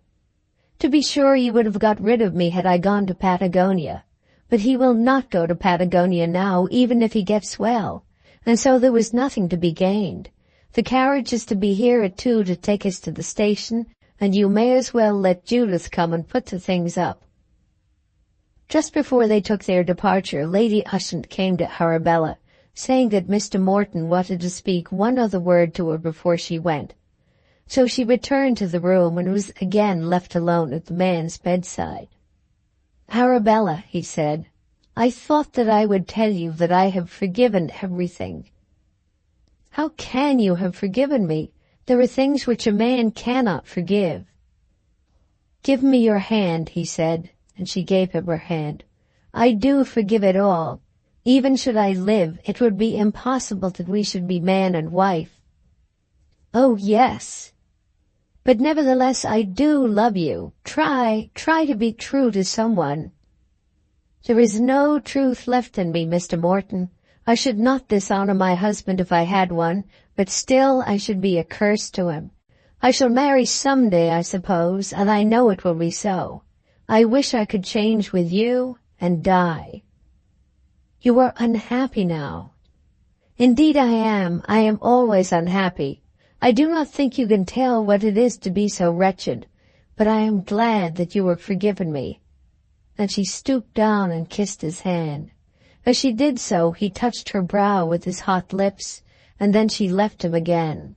To be sure you would have got rid of me had I gone to Patagonia. But he will not go to Patagonia now, even if he gets well, and so there was nothing to be gained. The carriage is to be here at 2 to take us to the station, and you may as well let Judith come and put the things up." Just before they took their departure, Lady Ushant came to Arabella, saying that Mr. Morton wanted to speak one other word to her before she went. So she returned to the room and was again left alone at the man's bedside. "Arabella," he said, I thought that I would tell you that I have forgiven everything." "How can you have forgiven me? There are things which a man cannot forgive." "Give me your hand," he said, and she gave him her hand. "I do forgive it all. Even should I live, it would be impossible that we should be man and wife." "Oh, yes. But nevertheless I do love you. Try to be true to someone." "There is no truth left in me, Mr. Morton. I should not dishonor my husband if I had one, but still I should be a curse to him. I shall marry some day, I suppose, and I know it will be so. I wish I could change with you and die." "You are unhappy now." "Indeed I am. I am always unhappy. I do not think you can tell what it is to be so wretched, but I am glad that you have forgiven me." And she stooped down and kissed his hand. As she did so, he touched her brow with his hot lips, and then she left him again.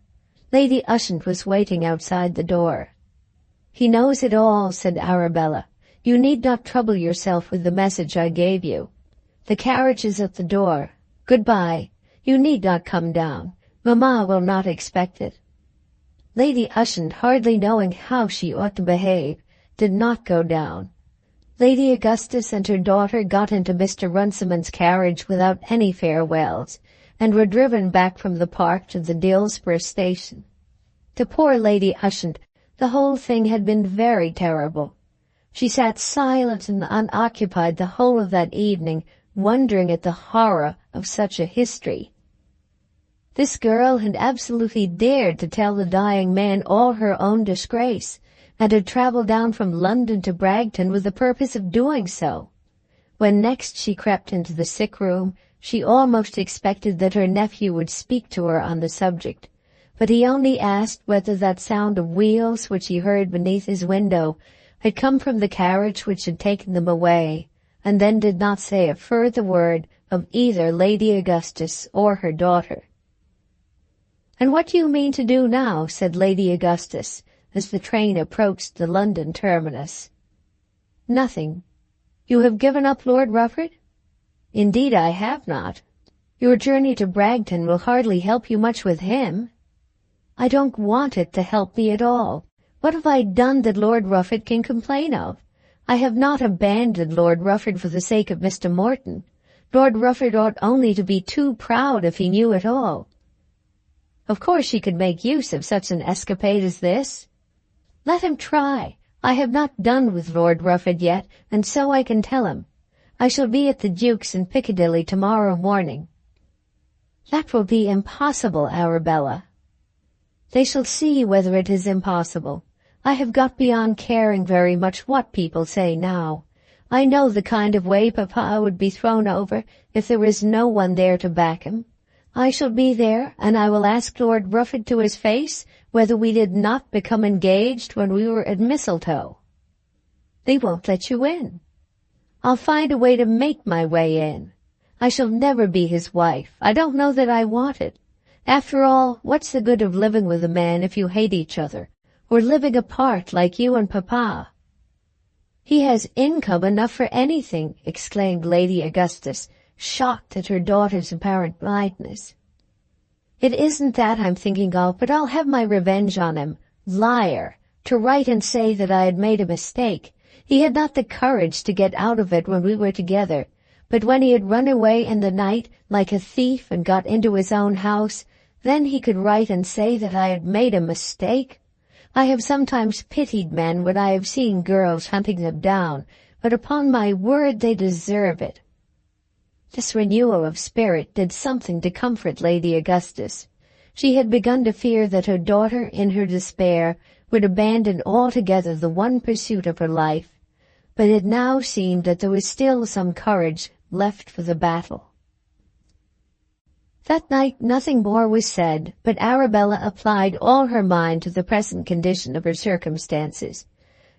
Lady Ushant was waiting outside the door. "He knows it all," said Arabella. "You need not trouble yourself with the message I gave you. The carriage is at the door. Goodbye. You need not come down. Mamma will not expect it." Lady Ushant, hardly knowing how she ought to behave, did not go down. Lady Augustus and her daughter got into Mr. Runciman's carriage without any farewells, and were driven back from the park to the Dillsborough station. To poor Lady Ushant, the whole thing had been very terrible. She sat silent and unoccupied the whole of that evening, wondering at the horror of such a history. This girl had absolutely dared to tell the dying man all her own disgrace, and had travelled down from London to Bragton with the purpose of doing so. When next she crept into the sick-room, she almost expected that her nephew would speak to her on the subject, but he only asked whether that sound of wheels which he heard beneath his window had come from the carriage which had taken them away, and then did not say a further word of either Lady Augustus or her daughter. "And what do you mean to do now?" said Lady Augustus, as the train approached the London terminus. "Nothing. You have given up Lord Rufford?" "Indeed I have not. Your journey to Bragton will hardly help you much with him." "I don't want it to help me at all. What have I done that Lord Rufford can complain of? I have not abandoned Lord Rufford for the sake of Mr. Morton. Lord Rufford ought only to be too proud if he knew it all. Of course he could make use of such an escapade as this. Let him try. I have not done with Lord Rufford yet, and so I can tell him. I shall be at the Duke's in Piccadilly tomorrow morning." "That will be impossible, Arabella." "They shall see whether it is impossible. I have got beyond caring very much what people say now. I know the kind of way Papa would be thrown over if there was no one there to back him. I shall be there, and I will ask Lord Rufford to his face whether we did not become engaged when we were at Mistletoe." "They won't let you in." "I'll find a way to make my way in. I shall never be his wife. I don't know that I want it. After all, what's the good of living with a man if you hate each other, or living apart like you and Papa?" "He has income enough for anything," exclaimed Lady Augustus, shocked at her daughter's apparent blindness. "It isn't that I'm thinking of, but I'll have my revenge on him. Liar! To write and say that I had made a mistake. He had not the courage to get out of it when we were together, but when he had run away in the night like a thief and got into his own house, then he could write and say that I had made a mistake. I have sometimes pitied men when I have seen girls hunting them down, but upon my word they deserve it." This renewal of spirit did something to comfort Lady Augustus. She had begun to fear that her daughter, in her despair, would abandon altogether the one pursuit of her life, but it now seemed that there was still some courage left for the battle. That night nothing more was said, but Arabella applied all her mind to the present condition of her circumstances.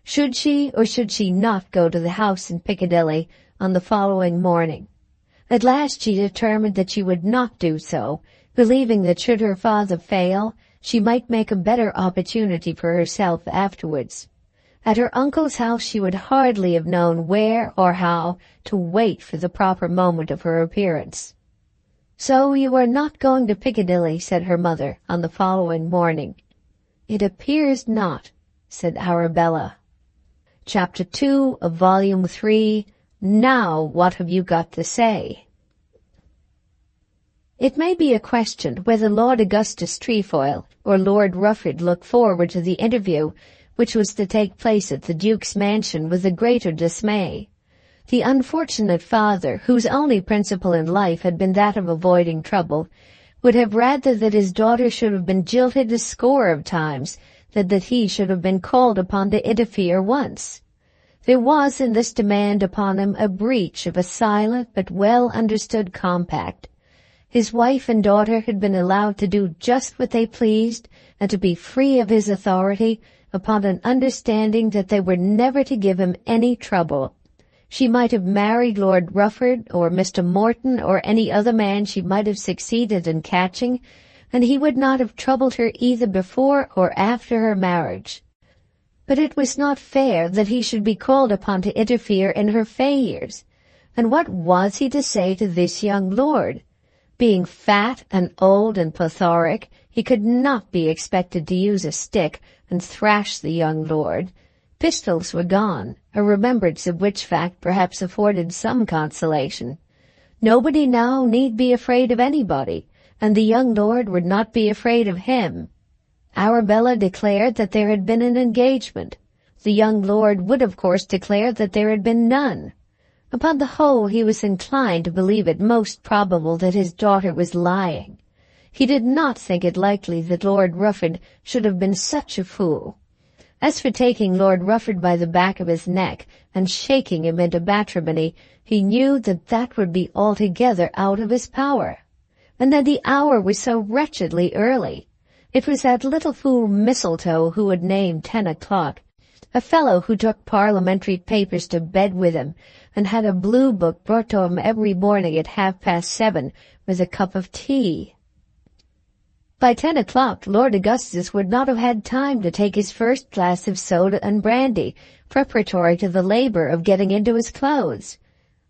Should she or should she not go to the house in Piccadilly on the following morning? At last she determined that she would not do so, believing that should her father fail, she might make a better opportunity for herself afterwards. At her uncle's house she would hardly have known where or how to wait for the proper moment of her appearance. "So you are not going to Piccadilly," said her mother on the following morning. "It appears not," said Arabella. Chapter 2 of Volume 3. Now what have you got to say? It may be a question whether Lord Augustus Trefoil or Lord Rufford looked forward to the interview which was to take place at the Duke's mansion with a greater dismay. The unfortunate father, whose only principle in life had been that of avoiding trouble, would have rather that his daughter should have been jilted a score of times than that he should have been called upon to interfere once. There was in this demand upon him a breach of a silent but well-understood compact. His wife and daughter had been allowed to do just what they pleased and to be free of his authority upon an understanding that they were never to give him any trouble. She might have married Lord Rufford or Mr. Morton or any other man she might have succeeded in catching, and he would not have troubled her either before or after her marriage. But it was not fair that he should be called upon to interfere in her failures. And what was he to say to this young lord? Being fat and old and plethoric, he could not be expected to use a stick and thrash the young lord. Pistols were gone, a remembrance of which fact perhaps afforded some consolation. Nobody now need be afraid of anybody, and the young lord would not be afraid of him. Arabella declared that there had been an engagement. The young lord would of course declare that there had been none. Upon the whole, he was inclined to believe it most probable that his daughter was lying. He did not think it likely that Lord Rufford should have been such a fool. As for taking Lord Rufford by the back of his neck and shaking him into matrimony, he knew that that would be altogether out of his power. And that the hour was so wretchedly early. It was that little fool Mistletoe who had named 10 o'clock, a fellow who took parliamentary papers to bed with him and had a blue book brought to him every morning at 7:30 with a cup of tea. By 10 o'clock, Lord Augustus would not have had time to take his first glass of soda and brandy, preparatory to the labor of getting into his clothes.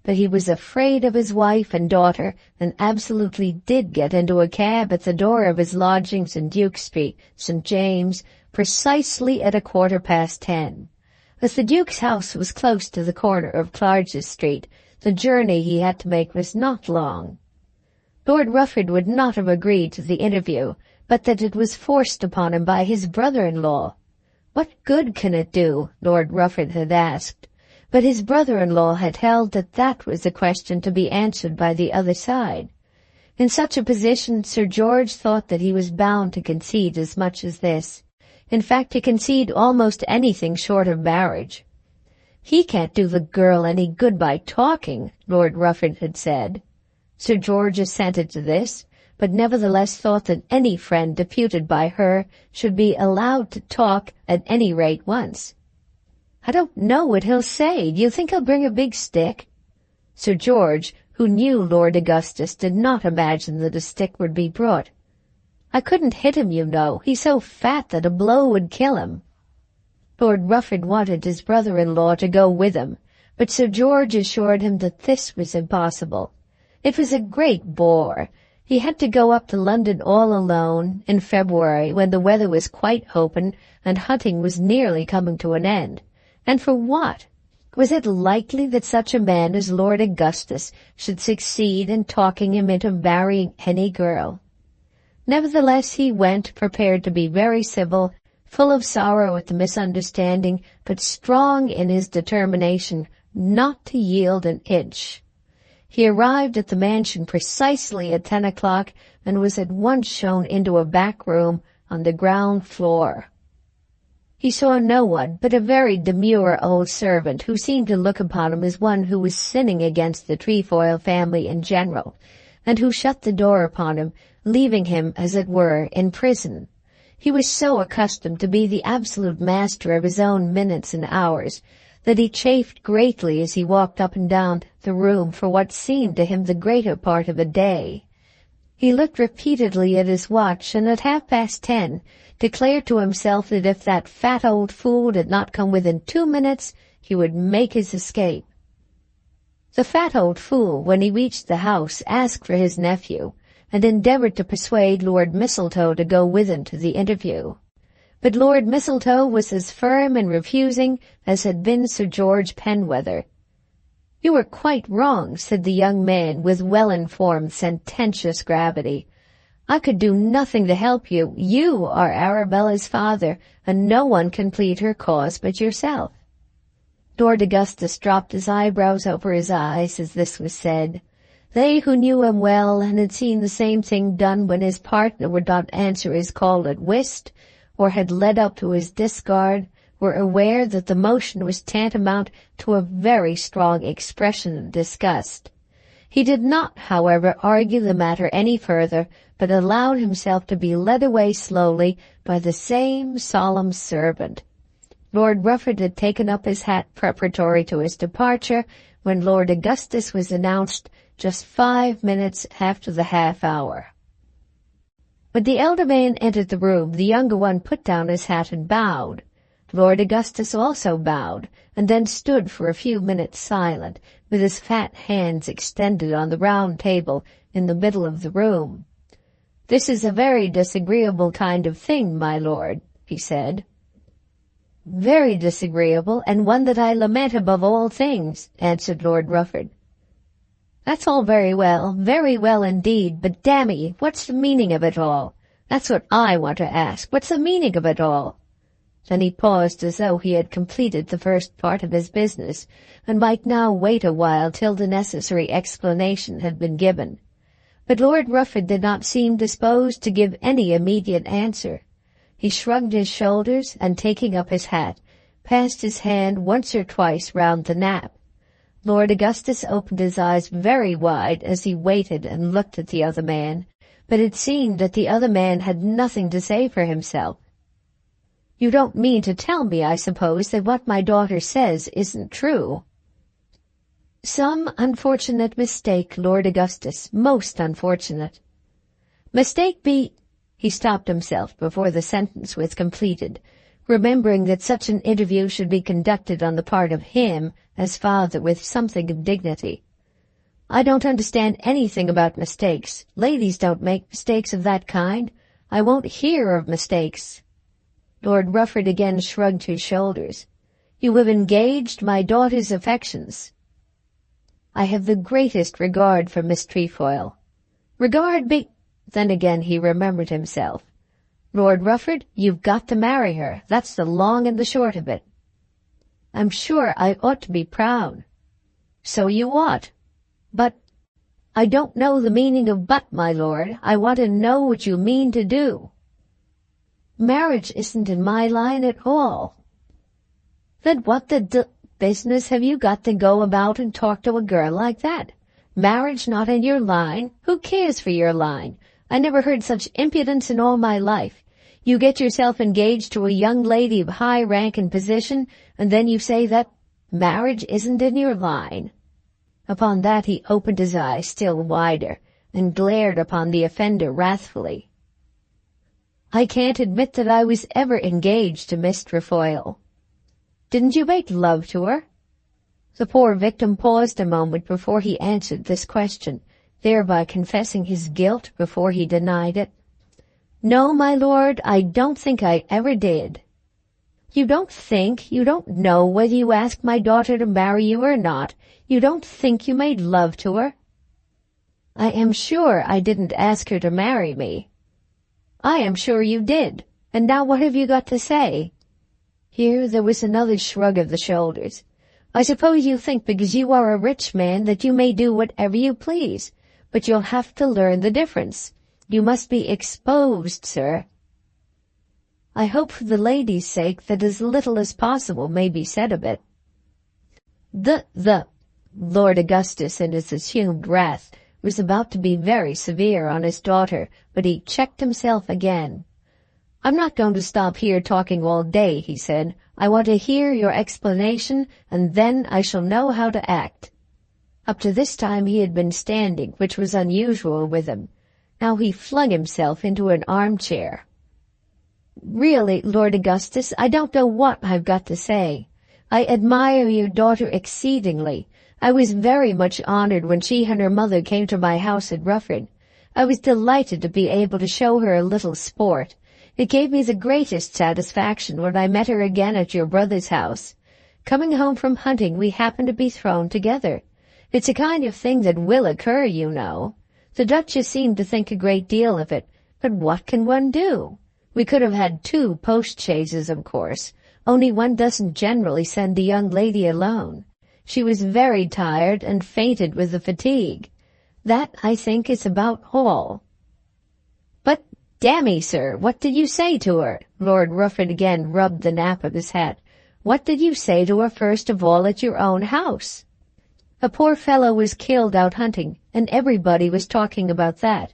But he was afraid of his wife and daughter, and absolutely did get into a cab at the door of his lodgings in Duke Street, St. James, precisely at 10:15. As the Duke's house was close to the corner of Clarges Street, the journey he had to make was not long. Lord Rufford would not have agreed to the interview, but that it was forced upon him by his brother-in-law. What good can it do? Lord Rufford had asked. But his brother-in-law had held that that was a question to be answered by the other side. In such a position, Sir George thought that he was bound to concede as much as this. In fact, to concede almost anything short of marriage. "He can't do the girl any good by talking," Lord Rufford had said. Sir George assented to this, but nevertheless thought that any friend deputed by her should be allowed to talk at any rate once. "I don't know what he'll say. Do you think he'll bring a big stick?" Sir George, who knew Lord Augustus, did not imagine that a stick would be brought. "I couldn't hit him, you know. He's so fat that a blow would kill him." Lord Rufford wanted his brother-in-law to go with him, but Sir George assured him that this was impossible. It was a great bore. He had to go up to London all alone, in February, when the weather was quite open and hunting was nearly coming to an end. And for what? Was it likely that such a man as Lord Augustus should succeed in talking him into marrying any girl? Nevertheless, he went, prepared to be very civil, full of sorrow at the misunderstanding, but strong in his determination not to yield an inch. He arrived at the mansion precisely at 10 o'clock and was at once shown into a back room on the ground floor. He saw no one but a very demure old servant who seemed to look upon him as one who was sinning against the Trefoil family in general, and who shut the door upon him, leaving him, as it were, in prison. He was so accustomed to be the absolute master of his own minutes and hours that he chafed greatly as he walked up and down the room for what seemed to him the greater part of a day. He looked repeatedly at his watch, and at 10:30 declared to himself that if that fat old fool did not come within 2 minutes, he would make his escape. The fat old fool, when he reached the house, asked for his nephew, and endeavoured to persuade Lord Mistletoe to go with him to the interview. But Lord Mistletoe was as firm in refusing as had been Sir George Penwether. "You are quite wrong," said the young man with well-informed, sententious gravity. "I could do nothing to help you. You are Arabella's father, and no one can plead her cause but yourself." Lord Augustus dropped his eyebrows over his eyes as this was said. They who knew him well and had seen the same thing done when his partner would not answer his call at whist, or had led up to his discard, were aware that the motion was tantamount to a very strong expression of disgust. He did not, however, argue the matter any further, but allowed himself to be led away slowly by the same solemn servant. Lord Rufford had taken up his hat preparatory to his departure, when Lord Augustus was announced just 5 minutes after the half-hour. When the elder man entered the room, the younger one put down his hat and bowed. Lord Augustus also bowed, and then stood for a few minutes silent, with his fat hands extended on the round table in the middle of the room. "This is a very disagreeable kind of thing, my lord," he said. "Very disagreeable, and one that I lament above all things," answered Lord Rufford. "That's all very well indeed, but damme, what's the meaning of it all? That's what I want to ask. What's the meaning of it all?" Then he paused as though he had completed the first part of his business, and might now wait a while till the necessary explanation had been given. But Lord Rufford did not seem disposed to give any immediate answer. He shrugged his shoulders, and taking up his hat, passed his hand once or twice round the nap. Lord Augustus opened his eyes very wide as he waited and looked at the other man, but it seemed that the other man had nothing to say for himself. "You don't mean to tell me, I suppose, that what my daughter says isn't true?" "Some unfortunate mistake, Lord Augustus, most unfortunate." "Mistake be—" He stopped himself before the sentence was completed, remembering that such an interview should be conducted on the part of him as father with something of dignity. "I don't understand anything about mistakes. Ladies don't make mistakes of that kind. I won't hear of mistakes." Lord Rufford again shrugged his shoulders. "You have engaged my daughter's affections." "I have the greatest regard for Miss Trefoil." "Regard be—" Then again he remembered himself. "Lord Rufford, you've got to marry her. That's the long and the short of it." "I'm sure I ought to be proud." "So you ought. But—" "I don't know the meaning of but, my lord. I want to know what you mean to do." "Marriage isn't in my line at all." "Then what the business have you got to go about and talk to a girl like that? Marriage not in your line? Who cares for your line? I never heard such impudence in all my life. You get yourself engaged to a young lady of high rank and position, and then you say that marriage isn't in your line." Upon that he opened his eyes still wider, and glared upon the offender wrathfully. "I can't admit that I was ever engaged to Miss Trefoil." "Didn't you make love to her?" The poor victim paused a moment before he answered this question, thereby confessing his guilt before he denied it. "No, my lord, I don't think I ever did." "You don't think? You don't know whether you asked my daughter to marry you or not? You don't think you made love to her?" "I am sure I didn't ask her to marry me." "I am sure you did. And now what have you got to say?" Here there was another shrug of the shoulders. "I suppose you think because you are a rich man that you may do whatever you please, but you'll have to learn the difference. You must be exposed, sir." "I hope for the lady's sake that as little as possible may be said of it." Lord Augustus, in his assumed wrath, was about to be very severe on his daughter, but he checked himself again. "I'm not going to stop here talking all day," he said. "I want to hear your explanation, and then I shall know how to act." Up to this time he had been standing, which was unusual with him. Now he flung himself into an armchair. "Really, Lord Augustus, I don't know what I've got to say. I admire your daughter exceedingly. I was very much honored when she and her mother came to my house at Rufford. I was delighted to be able to show her a little sport. It gave me the greatest satisfaction when I met her again at your brother's house. Coming home from hunting, we happened to be thrown together. It's a kind of thing that will occur, you know. The Duchess seemed to think a great deal of it, but what can one do? We could have had 2 post-chaises, of course, only one doesn't generally send a young lady alone. She was very tired and fainted with the fatigue. That, I think, is about all." "But, dammy, sir, what did you say to her?" Lord Rufford again rubbed the nap of his hat. "What did you say to her first of all at your own house?" "A poor fellow was killed out hunting, and everybody was talking about that.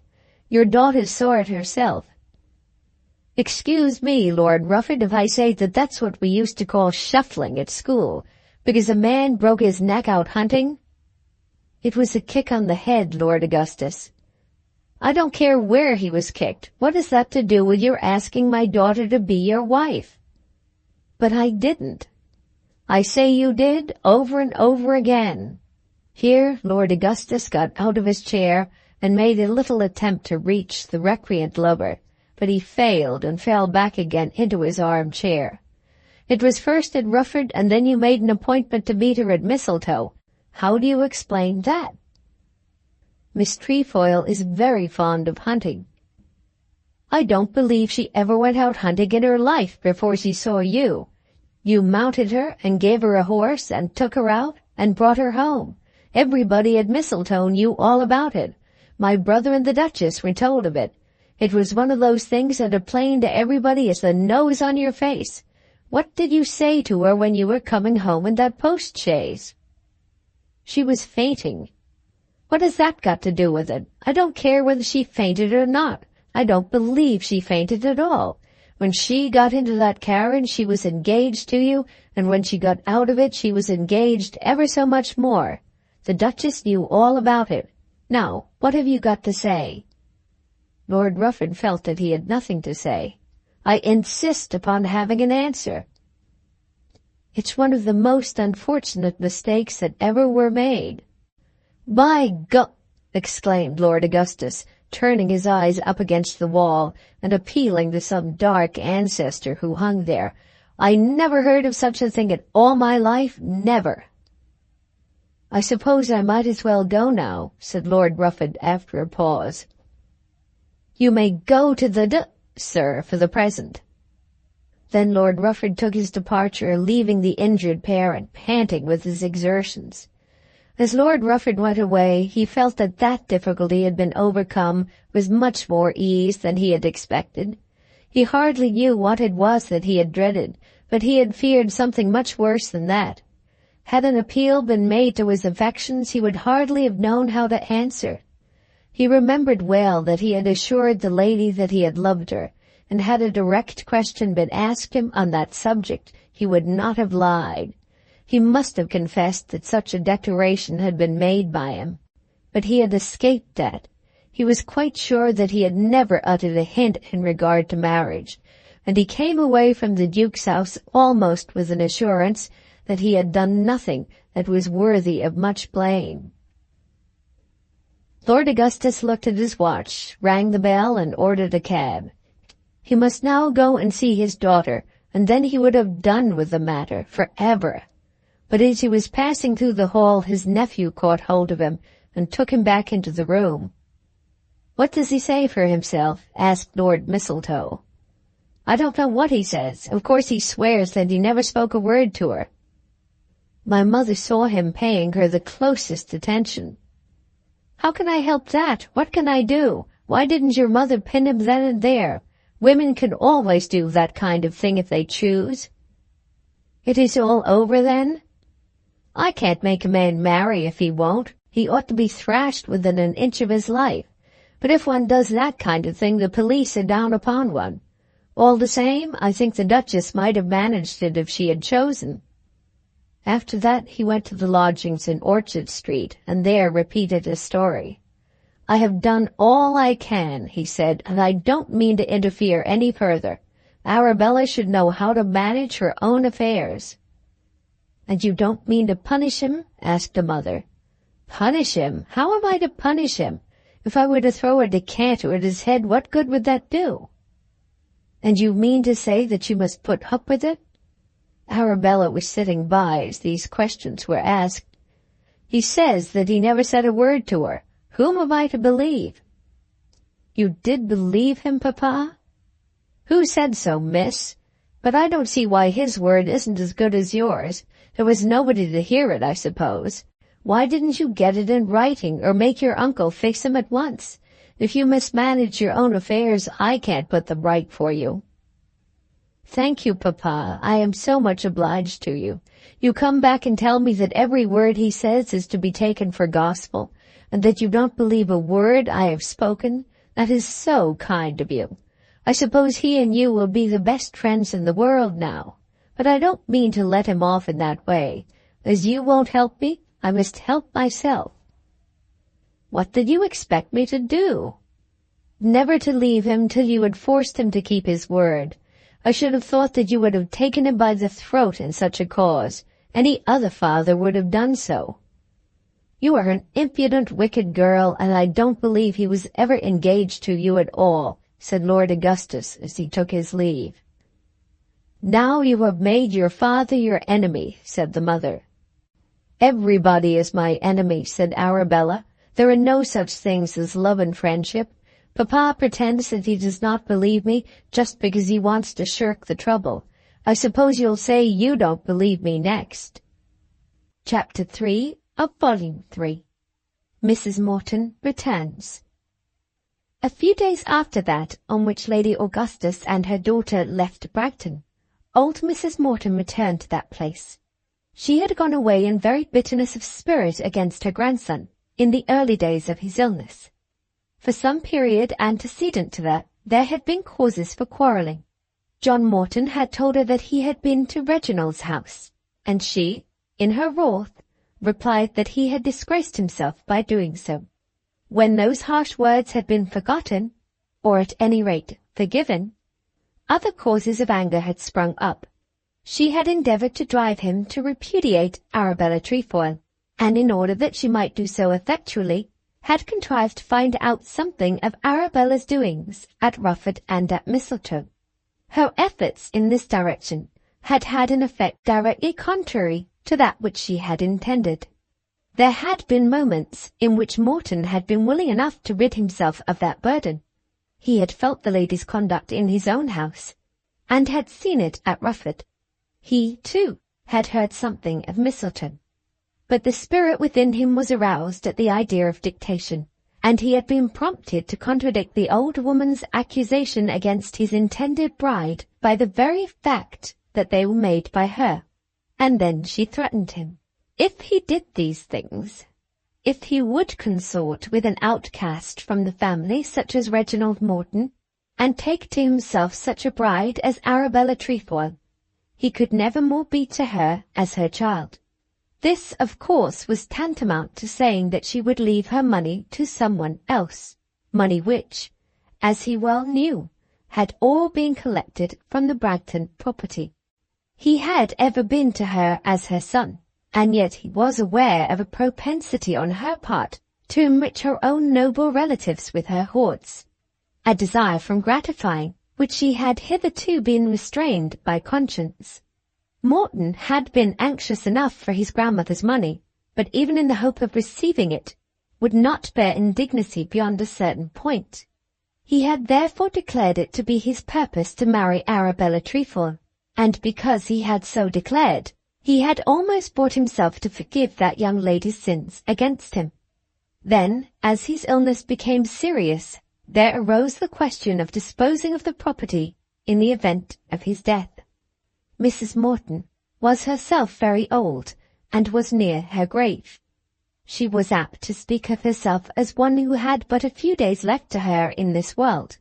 Your daughter saw it herself." "Excuse me, Lord Rufford, if I say that that's what we used to call shuffling at school, because a man broke his neck out hunting." "It was a kick on the head, Lord Augustus." "I don't care where he was kicked. What has that to do with your asking my daughter to be your wife?" "But I didn't." "I say you did, over and over again." Here Lord Augustus got out of his chair and made a little attempt to reach the recreant lover, but he failed and fell back again into his armchair. "It was first at Rufford, and then you made an appointment to meet her at Mistletoe. How do you explain that?" "Miss Trefoil is very fond of hunting." "I don't believe she ever went out hunting in her life before she saw you. You mounted her and gave her a horse and took her out and brought her home. Everybody at Mistletoe knew all about it. My brother and the Duchess were told of it. It was one of those things that are plain to everybody as the nose on your face. What did you say to her when you were coming home in that post-chaise?" "She was fainting." "What has that got to do with it? I don't care whether she fainted or not. I don't believe she fainted at all. When she got into that carriage she was engaged to you, and when she got out of it she was engaged ever so much more. The Duchess knew all about it. Now, what have you got to say?" Lord Rufford felt that he had nothing to say. "I insist upon having an answer." "It's one of the most unfortunate mistakes that ever were made." "By God!" exclaimed Lord Augustus, turning his eyes up against the wall and appealing to some dark ancestor who hung there. "I never heard of such a thing in all my life, never." "I suppose I might as well go now," said Lord Rufford after a pause. "You may go to the sir, for the present." Then Lord Rufford took his departure, leaving the injured parent panting with his exertions. As Lord Rufford went away, he felt that that difficulty had been overcome with much more ease than he had expected. He hardly knew what it was that he had dreaded, but he had feared something much worse than that. Had an appeal been made to his affections, he would hardly have known how to answer. He remembered well that he had assured the lady that he had loved her, and had a direct question been asked him on that subject, he would not have lied. He must have confessed that such a declaration had been made by him. But he had escaped that. He was quite sure that he had never uttered a hint in regard to marriage, and he came away from the Duke's house almost with an assurance that he had done nothing that was worthy of much blame. Lord Augustus looked at his watch, rang the bell, and ordered a cab. He must now go and see his daughter, and then he would have done with the matter for ever. But as he was passing through the hall, his nephew caught hold of him and took him back into the room. "What does he say for himself?" asked Lord Mistletoe. "I don't know what he says. Of course he swears that he never spoke a word to her." "My mother saw him paying her the closest attention." "How can I help that? What can I do? Why didn't your mother pin him then and there? Women can always do that kind of thing if they choose." "It is all over then?" "I can't make a man marry if he won't. He ought to be thrashed within an inch of his life. But if one does that kind of thing, the police are down upon one. All the same, I think the Duchess might have managed it if she had chosen." After that he went to the lodgings in Orchard Street, and there repeated his story. I have done all I can, he said, and I don't mean to interfere any further. Arabella should know how to manage her own affairs. And you don't mean to punish him? Asked the mother. Punish him? How am I to punish him? If I were to throw a decanter at his head, what good would that do? And you mean to say that you must put up with it? Arabella was sitting by as these questions were asked. He says that he never said a word to her. Whom am I to believe? You did believe him, Papa? Who said so, miss? But I don't see why his word isn't as good as yours. There was nobody to hear it, I suppose. Why didn't you get it in writing, or make your uncle fix him at once? If you mismanage your own affairs, I can't put them right for you. Thank you, Papa. I am so much obliged to you. You come back and tell me that every word he says is to be taken for gospel, and that you don't believe a word I have spoken. That is so kind of you. I suppose he and you will be the best friends in the world now. But I don't mean to let him off in that way. As you won't help me, I must help myself. What did you expect me to do? Never to leave him till you had forced him to keep his word. I should have thought that you would have taken him by the throat in such a cause. Any other father would have done so. You are an impudent, wicked girl, and I don't believe he was ever engaged to you at all, said Lord Augustus as he took his leave. Now you have made your father your enemy, said the mother. Everybody is my enemy, said Arabella. There are no such things as love and friendship. Papa pretends that he does not believe me just because he wants to shirk the trouble. I suppose you'll say you don't believe me next. Chapter 3 of Volume 3. Mrs. Morton returns. A few days after that, on which Lady Augustus and her daughter left Bragton, old Mrs. Morton returned to that place. She had gone away in very bitterness of spirit against her grandson in the early days of his illness. For some period antecedent to that, there had been causes for quarrelling. John Morton had told her that he had been to Reginald's house, and she, in her wrath, replied that he had disgraced himself by doing so. When those harsh words had been forgotten, or at any rate forgiven, other causes of anger had sprung up. She had endeavoured to drive him to repudiate Arabella Trefoil, and in order that she might do so effectually, had contrived to find out something of Arabella's doings at Rufford and at Mistletoe. Her efforts in this direction had had an effect directly contrary to that which she had intended. There had been moments in which Morton had been willing enough to rid himself of that burden. He had felt the lady's conduct in his own house, and had seen it at Rufford. He, too, had heard something of Mistletoe. But the spirit within him was aroused at the idea of dictation, and he had been prompted to contradict the old woman's accusation against his intended bride by the very fact that they were made by her. And then she threatened him. If he did these things, if he would consort with an outcast from the family such as Reginald Morton, and take to himself such a bride as Arabella Trefoil, he could never more be to her as her child. This, of course, was tantamount to saying that she would leave her money to someone else, money which, as he well knew, had all been collected from the Bragton property. He had ever been to her as her son, and yet he was aware of a propensity on her part to enrich her own noble relatives with her hoards, a desire from gratifying which she had hitherto been restrained by conscience. Morton had been anxious enough for his grandmother's money, but even in the hope of receiving it, would not bear indignity beyond a certain point. He had therefore declared it to be his purpose to marry Arabella Trefoil, and because he had so declared, he had almost brought himself to forgive that young lady's sins against him. Then, as his illness became serious, there arose the question of disposing of the property in the event of his death. Mrs. Morton was herself very old, and was near her grave. She was apt to speak of herself as one who had but a few days left to her in this world.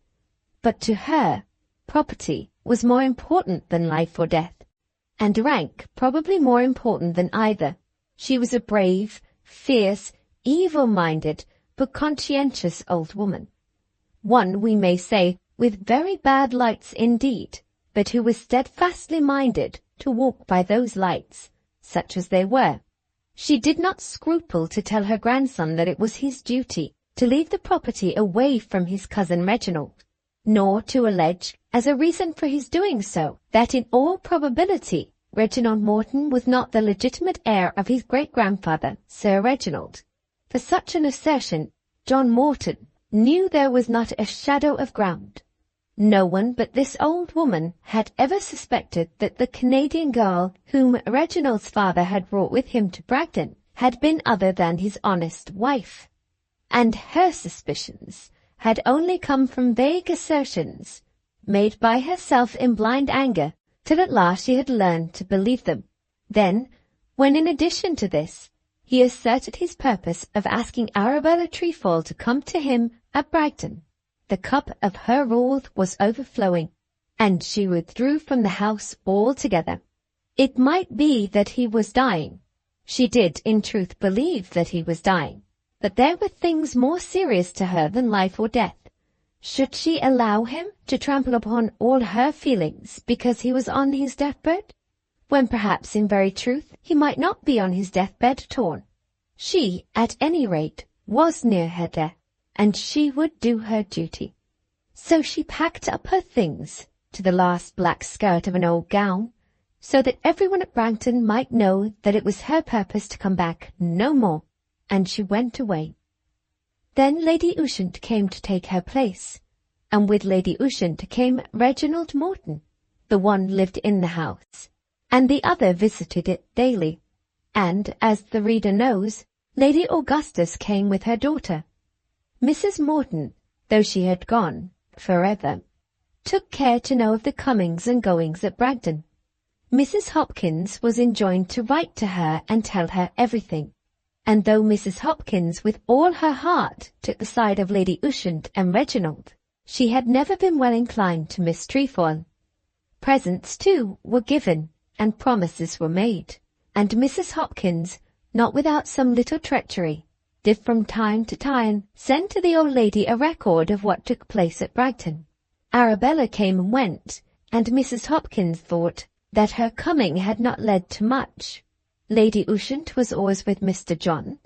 But to her, property was more important than life or death, and rank probably more important than either. She was a brave, fierce, evil-minded, but conscientious old woman. One, we may say, with very bad lights indeed, but who was steadfastly minded to walk by those lights, such as they were. She did not scruple to tell her grandson that it was his duty to leave the property away from his cousin Reginald, nor to allege, as a reason for his doing so, that in all probability Reginald Morton was not the legitimate heir of his great-grandfather, Sir Reginald. For such an assertion, John Morton knew there was not a shadow of ground. No one but this old woman had ever suspected that the Canadian girl whom Reginald's father had brought with him to Bragton had been other than his honest wife. And her suspicions had only come from vague assertions made by herself in blind anger, till at last she had learned to believe them. Then, when in addition to this, he asserted his purpose of asking Arabella Trefoil to come to him at Bragton, the cup of her wrath was overflowing, and she withdrew from the house altogether. It might be that he was dying. She did, in truth, believe that he was dying, but there were things more serious to her than life or death. Should she allow him to trample upon all her feelings because he was on his deathbed, when perhaps in very truth he might not be on his deathbed at all? She, at any rate, was near her death, and she would do her duty. So she packed up her things, to the last black skirt of an old gown, so that everyone at Bragton might know that it was her purpose to come back no more, and she went away. Then Lady Ushant came to take her place, and with Lady Ushant came Reginald Morton. The one lived in the house, and the other visited it daily, and, as the reader knows, Lady Augustus came with her daughter. Mrs. Morton, though she had gone forever, took care to know of the comings and goings at Bragton. Mrs. Hopkins was enjoined to write to her and tell her everything, and though Mrs. Hopkins with all her heart took the side of Lady Ushant and Reginald, she had never been well inclined to Miss Trefoil. Presents, too, were given, and promises were made, and Mrs. Hopkins, not without some little treachery, did from time to time send to the old lady a record of what took place at Bragton. Arabella came and went, and Mrs. Hopkins thought that her coming had not led to much. Lady Ushant was always with Mr. John,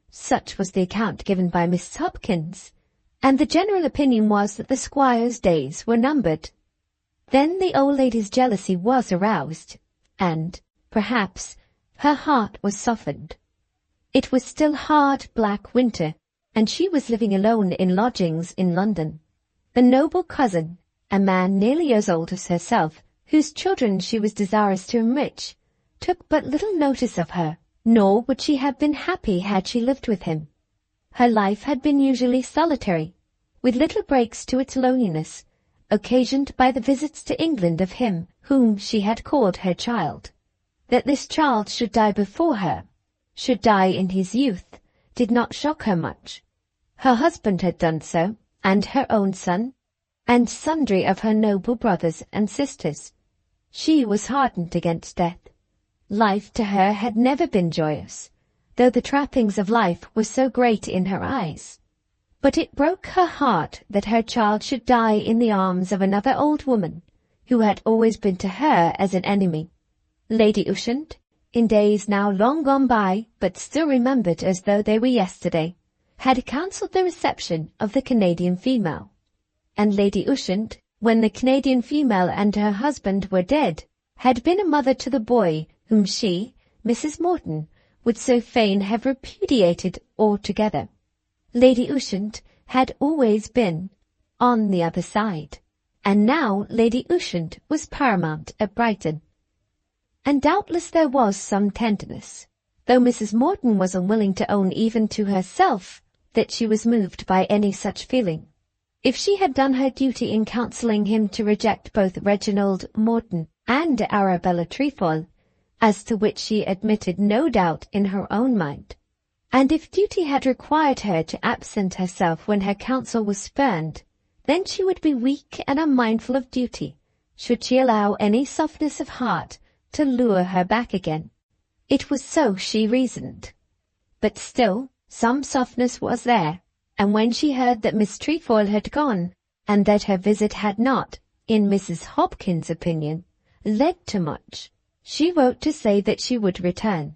such was the account given by Mrs. Hopkins, and the general opinion was that the squire's days were numbered. Then the old lady's jealousy was aroused, and, perhaps, her heart was softened. It was still hard black winter, and she was living alone in lodgings in London. The noble cousin, a man nearly as old as herself, whose children she was desirous to enrich, took but little notice of her, nor would she have been happy had she lived with him. Her life had been usually solitary, with little breaks to its loneliness, occasioned by the visits to England of him whom she had called her child. That this child should die before her, should die in his youth, did not shock her much. Her husband had done so, and her own son, and sundry of her noble brothers and sisters. She was hardened against death. Life to her had never been joyous, though the trappings of life were so great in her eyes. But it broke her heart that her child should die in the arms of another old woman, who had always been to her as an enemy. Lady Ushant, in days now long gone by, but still remembered as though they were yesterday, had counselled the reception of the Canadian female. And Lady Ushant, when the Canadian female and her husband were dead, had been a mother to the boy whom she, Mrs. Morton, would so fain have repudiated altogether. Lady Ushant had always been on the other side, and now Lady Ushant was paramount at Brighton. And doubtless there was some tenderness, though Mrs. Morton was unwilling to own even to herself that she was moved by any such feeling. If she had done her duty in counselling him to reject both Reginald Morton and Arabella Trefoil, as to which she admitted no doubt in her own mind, and if duty had required her to absent herself when her counsel was spurned, then she would be weak and unmindful of duty, should she allow any softness of heart to lure her back again. It was so she reasoned. But still some softness was there, and when she heard that Miss Trefoil had gone, and that her visit had not, in Mrs. Hopkins's opinion, led to much, she wrote to say that she would return.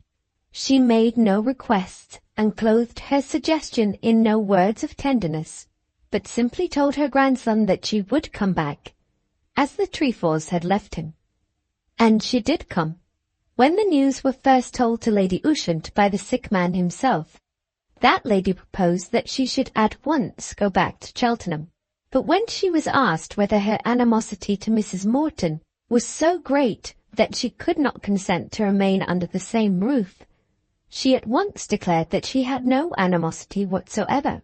She made no requests, and clothed her suggestion in no words of tenderness, but simply told her grandson that she would come back, as the Trefoils had left him. And she did come. When the news were first told to Lady Ushant by the sick man himself, that lady proposed that she should at once go back to Cheltenham. But when she was asked whether her animosity to Mrs. Morton was so great that she could not consent to remain under the same roof, she at once declared that she had no animosity whatsoever.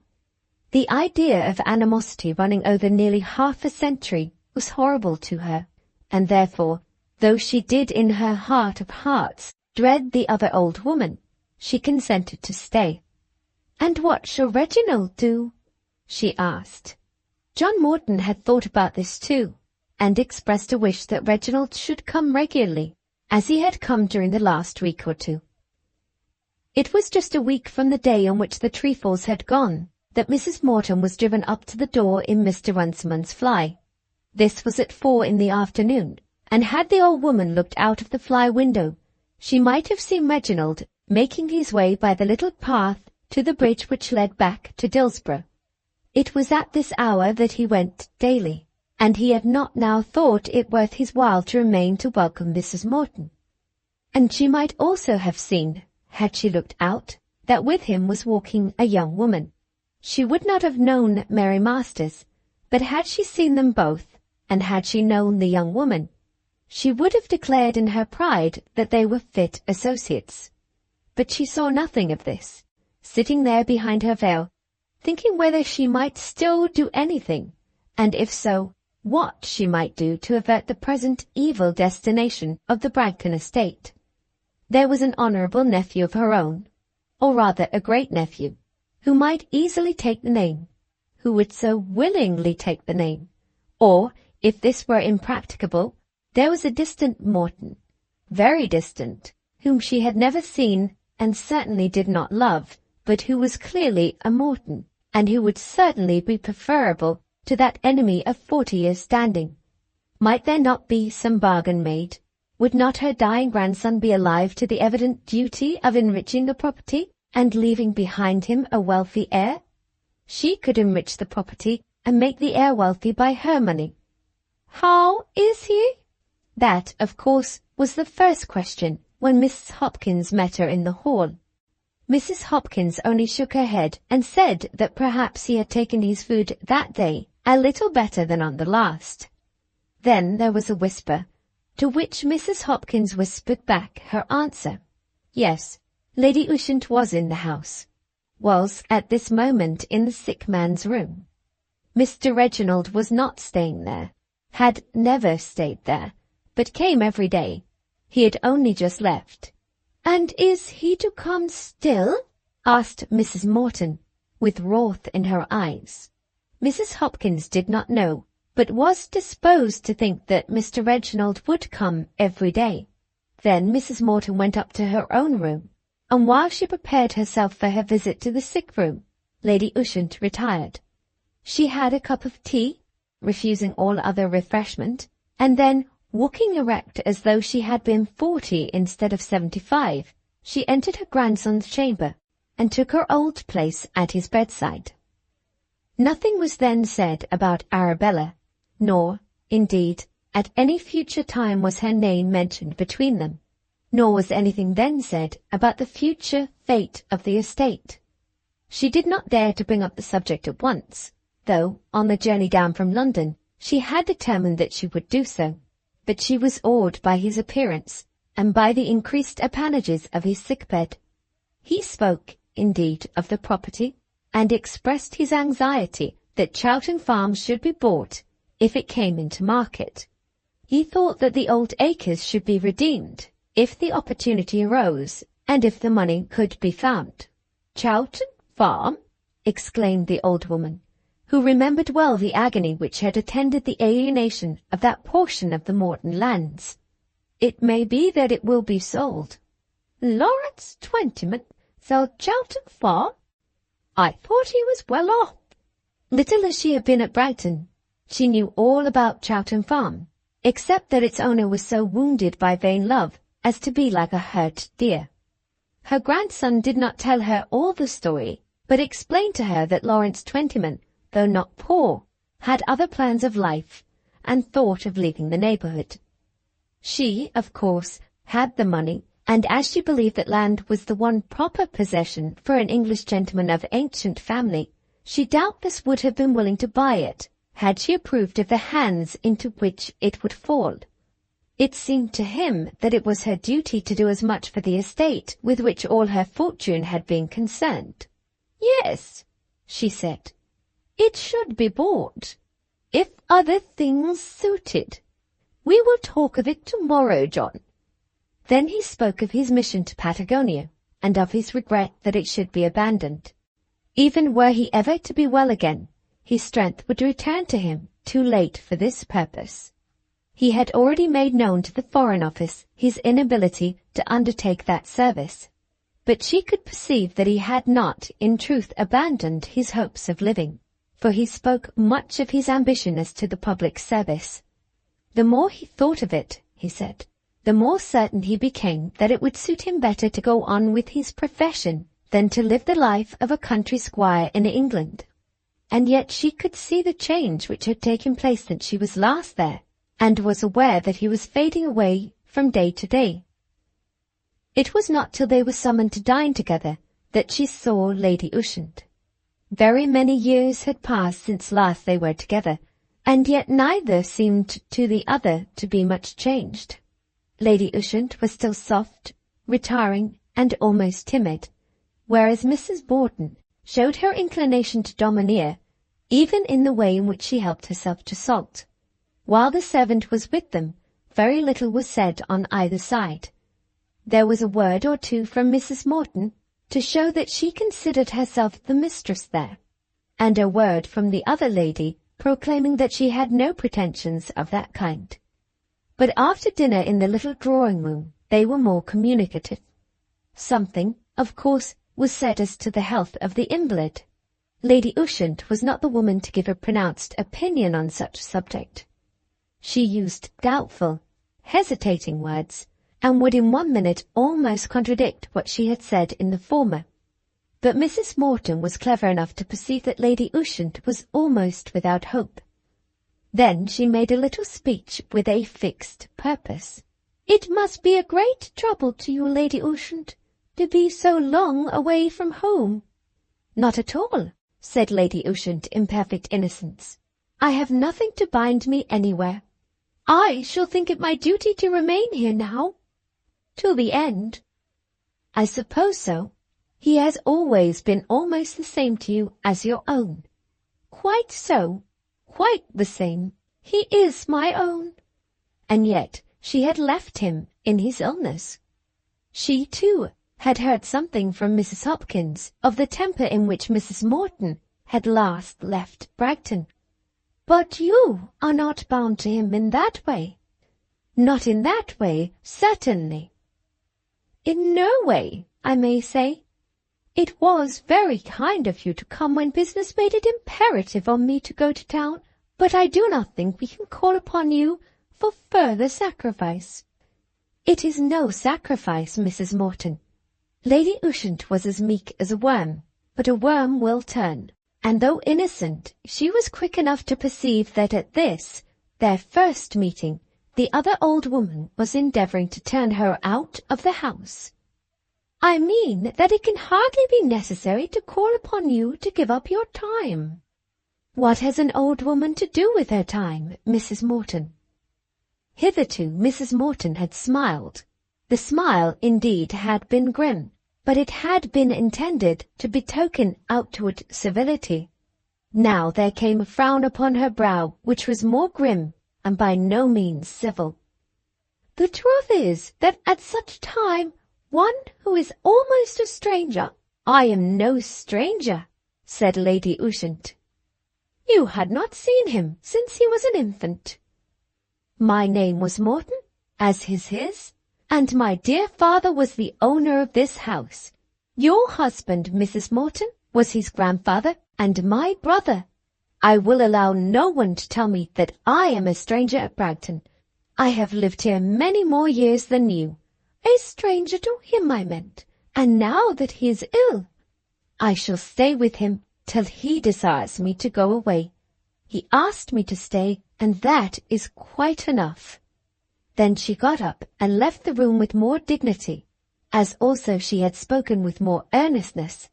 The idea of animosity running over nearly half a century was horrible to her, and therefore, though she did in her heart of hearts dread the other old woman, she consented to stay. "And what shall Reginald do?" she asked. John Morton had thought about this too, and expressed a wish that Reginald should come regularly, as he had come during the last week or two. It was just a week from the day on which the Trefoils had gone that Mrs. Morton was driven up to the door in Mr. Runciman's fly. This was at 4 in the afternoon, and had the old woman looked out of the fly window, she might have seen Reginald making his way by the little path to the bridge which led back to Dillsborough. It was at this hour that he went daily, and he had not now thought it worth his while to remain to welcome Mrs. Morton. And she might also have seen, had she looked out, that with him was walking a young woman. She would not have known Mary Masters, but had she seen them both, and had she known the young woman, she would have declared in her pride that they were fit associates. But she saw nothing of this, sitting there behind her veil, thinking whether she might still do anything, and if so, what she might do to avert the present evil destination of the Bragton estate. There was an honourable nephew of her own, or rather a great-nephew, who might easily take the name, who would so willingly take the name, or, if this were impracticable, there was a distant Morton, very distant, whom she had never seen and certainly did not love, but who was clearly a Morton, and who would certainly be preferable to that enemy of 40 years' standing. Might there not be some bargain made? Would not her dying grandson be alive to the evident duty of enriching the property, and leaving behind him a wealthy heir? She could enrich the property, and make the heir wealthy by her money. How is he? That, of course, was the first question when Mrs. Hopkins met her in the hall. Mrs. Hopkins only shook her head and said that perhaps he had taken his food that day a little better than on the last. Then there was a whisper, to which Mrs. Hopkins whispered back her answer. Yes, Lady Ushant was in the house, was at this moment in the sick man's room. Mr. Reginald was not staying there, had never stayed there, but came every day. He had only just left. "And is he to come still?" asked Mrs. Morton, with wrath in her eyes. Mrs. Hopkins did not know, but was disposed to think that Mr. Reginald would come every day. Then Mrs. Morton went up to her own room, and while she prepared herself for her visit to the sick-room, Lady Ushant retired. She had a cup of tea, refusing all other refreshment, and then, walking erect as though she had been 40 instead of 75, she entered her grandson's chamber, and took her old place at his bedside. Nothing was then said about Arabella, nor, indeed, at any future time was her name mentioned between them, nor was anything then said about the future fate of the estate. She did not dare to bring up the subject at once, though, on the journey down from London, she had determined that she would do so, but she was awed by his appearance, and by the increased appanages of his sick-bed. He spoke, indeed, of the property, and expressed his anxiety that Chowton Farm should be bought if it came into market. He thought that the old acres should be redeemed, if the opportunity arose, and if the money could be found. "Chowton Farm?" exclaimed the old woman, who remembered well the agony which had attended the alienation of that portion of the Morton lands. "It may be that it will be sold." "Lawrence Twentyman sell Chowton Farm?" I thought he was well off. Little as she had been at Brighton, she knew all about Chowton Farm, except that its owner was so wounded by vain love as to be like a hurt deer. Her grandson did not tell her all the story, but explained to her that Lawrence Twentyman, though not poor, had other plans of life, and thought of leaving the neighbourhood. She, of course, had the money, and as she believed that land was the one proper possession for an English gentleman of ancient family, she doubtless would have been willing to buy it, had she approved of the hands into which it would fall. It seemed to him that it was her duty to do as much for the estate with which all her fortune had been concerned. Yes, she said, it should be bought, if other things suited. We will talk of it tomorrow, John. Then he spoke of his mission to Patagonia, and of his regret that it should be abandoned. Even were he ever to be well again, his strength would return to him too late for this purpose. He had already made known to the Foreign Office his inability to undertake that service, but she could perceive that he had not, in truth, abandoned his hopes of living, for he spoke much of his ambition as to the public service. The more he thought of it, he said, the more certain he became that it would suit him better to go on with his profession than to live the life of a country squire in England. And yet she could see the change which had taken place since she was last there, and was aware that he was fading away from day to day. It was not till they were summoned to dine together that she saw Lady Ushant. Very many years had passed since last they were together, and yet neither seemed to the other to be much changed. Lady Ushant was still soft, retiring, and almost timid, whereas Mrs. Morton showed her inclination to domineer, even in the way in which she helped herself to salt. While the servant was with them, very little was said on either side. There was a word or two from Mrs. Morton to show that she considered herself the mistress there, and a word from the other lady proclaiming that she had no pretensions of that kind. But after dinner in the little drawing-room they were more communicative. Something, of course, was said as to the health of the invalid. Lady Ushant was not the woman to give a pronounced opinion on such a subject. She used doubtful, hesitating words, and would in 1 minute almost contradict what she had said in the former. But Mrs. Morton was clever enough to perceive that Lady Ushant was almost without hope. Then she made a little speech with a fixed purpose. "It must be a great trouble to you, Lady Ushant, to be so long away from home." "Not at all," said Lady Ushant in perfect innocence. "I have nothing to bind me anywhere. I shall think it my duty to remain here now, till the end." "I suppose so. He has always been almost the same to you as your own." "Quite so. Quite the same. He is my own." And yet she had left him in his illness. She, too, had heard something from Mrs. Hopkins of the temper in which Mrs. Morton had last left Bragton. "But you are not bound to him in that way." "Not in that way, certainly." "In no way, I may say. It was very kind of you to come when business made it imperative on me to go to town, but I do not think we can call upon you for further sacrifice." "It is no sacrifice, Mrs. Morton." Lady Ushant was as meek as a worm, but a worm will turn, and though innocent, she was quick enough to perceive that at this, their first meeting, the other old woman was endeavouring to turn her out of the house. "I mean that it can hardly be necessary to call upon you to give up your time." "What has an old woman to do with her time, Mrs. Morton?" Hitherto Mrs. Morton had smiled. The smile, indeed, had been grim, but it had been intended to betoken outward civility. Now there came a frown upon her brow which was more grim and by no means civil. "The truth is that at such time one who is almost a stranger—" "I am no stranger," said Lady Ushant. "You had not seen him since he was an infant." "My name was Morton, as is his, and my dear father was the owner of this house. Your husband, Mrs. Morton, was his grandfather and my brother. I will allow no one to tell me that I am a stranger at Bragton. I have lived here many more years than you. A stranger to him, I meant. And now that he is ill, I shall stay with him till he desires me to go away. He asked me to stay, and that is quite enough." Then she got up and left the room with more dignity, as also she had spoken with more earnestness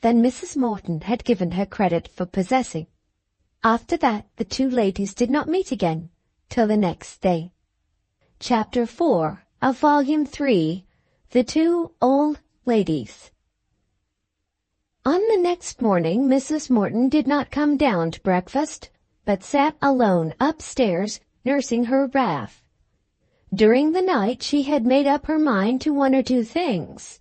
than Mrs. Morton had given her credit for possessing. After that the two ladies did not meet again till the next day. Chapter 4 of Volume 3, The Two Old Ladies. On the next morning Mrs. Morton did not come down to breakfast, but sat alone upstairs nursing her wrath. During the night she had made up her mind to one or two things.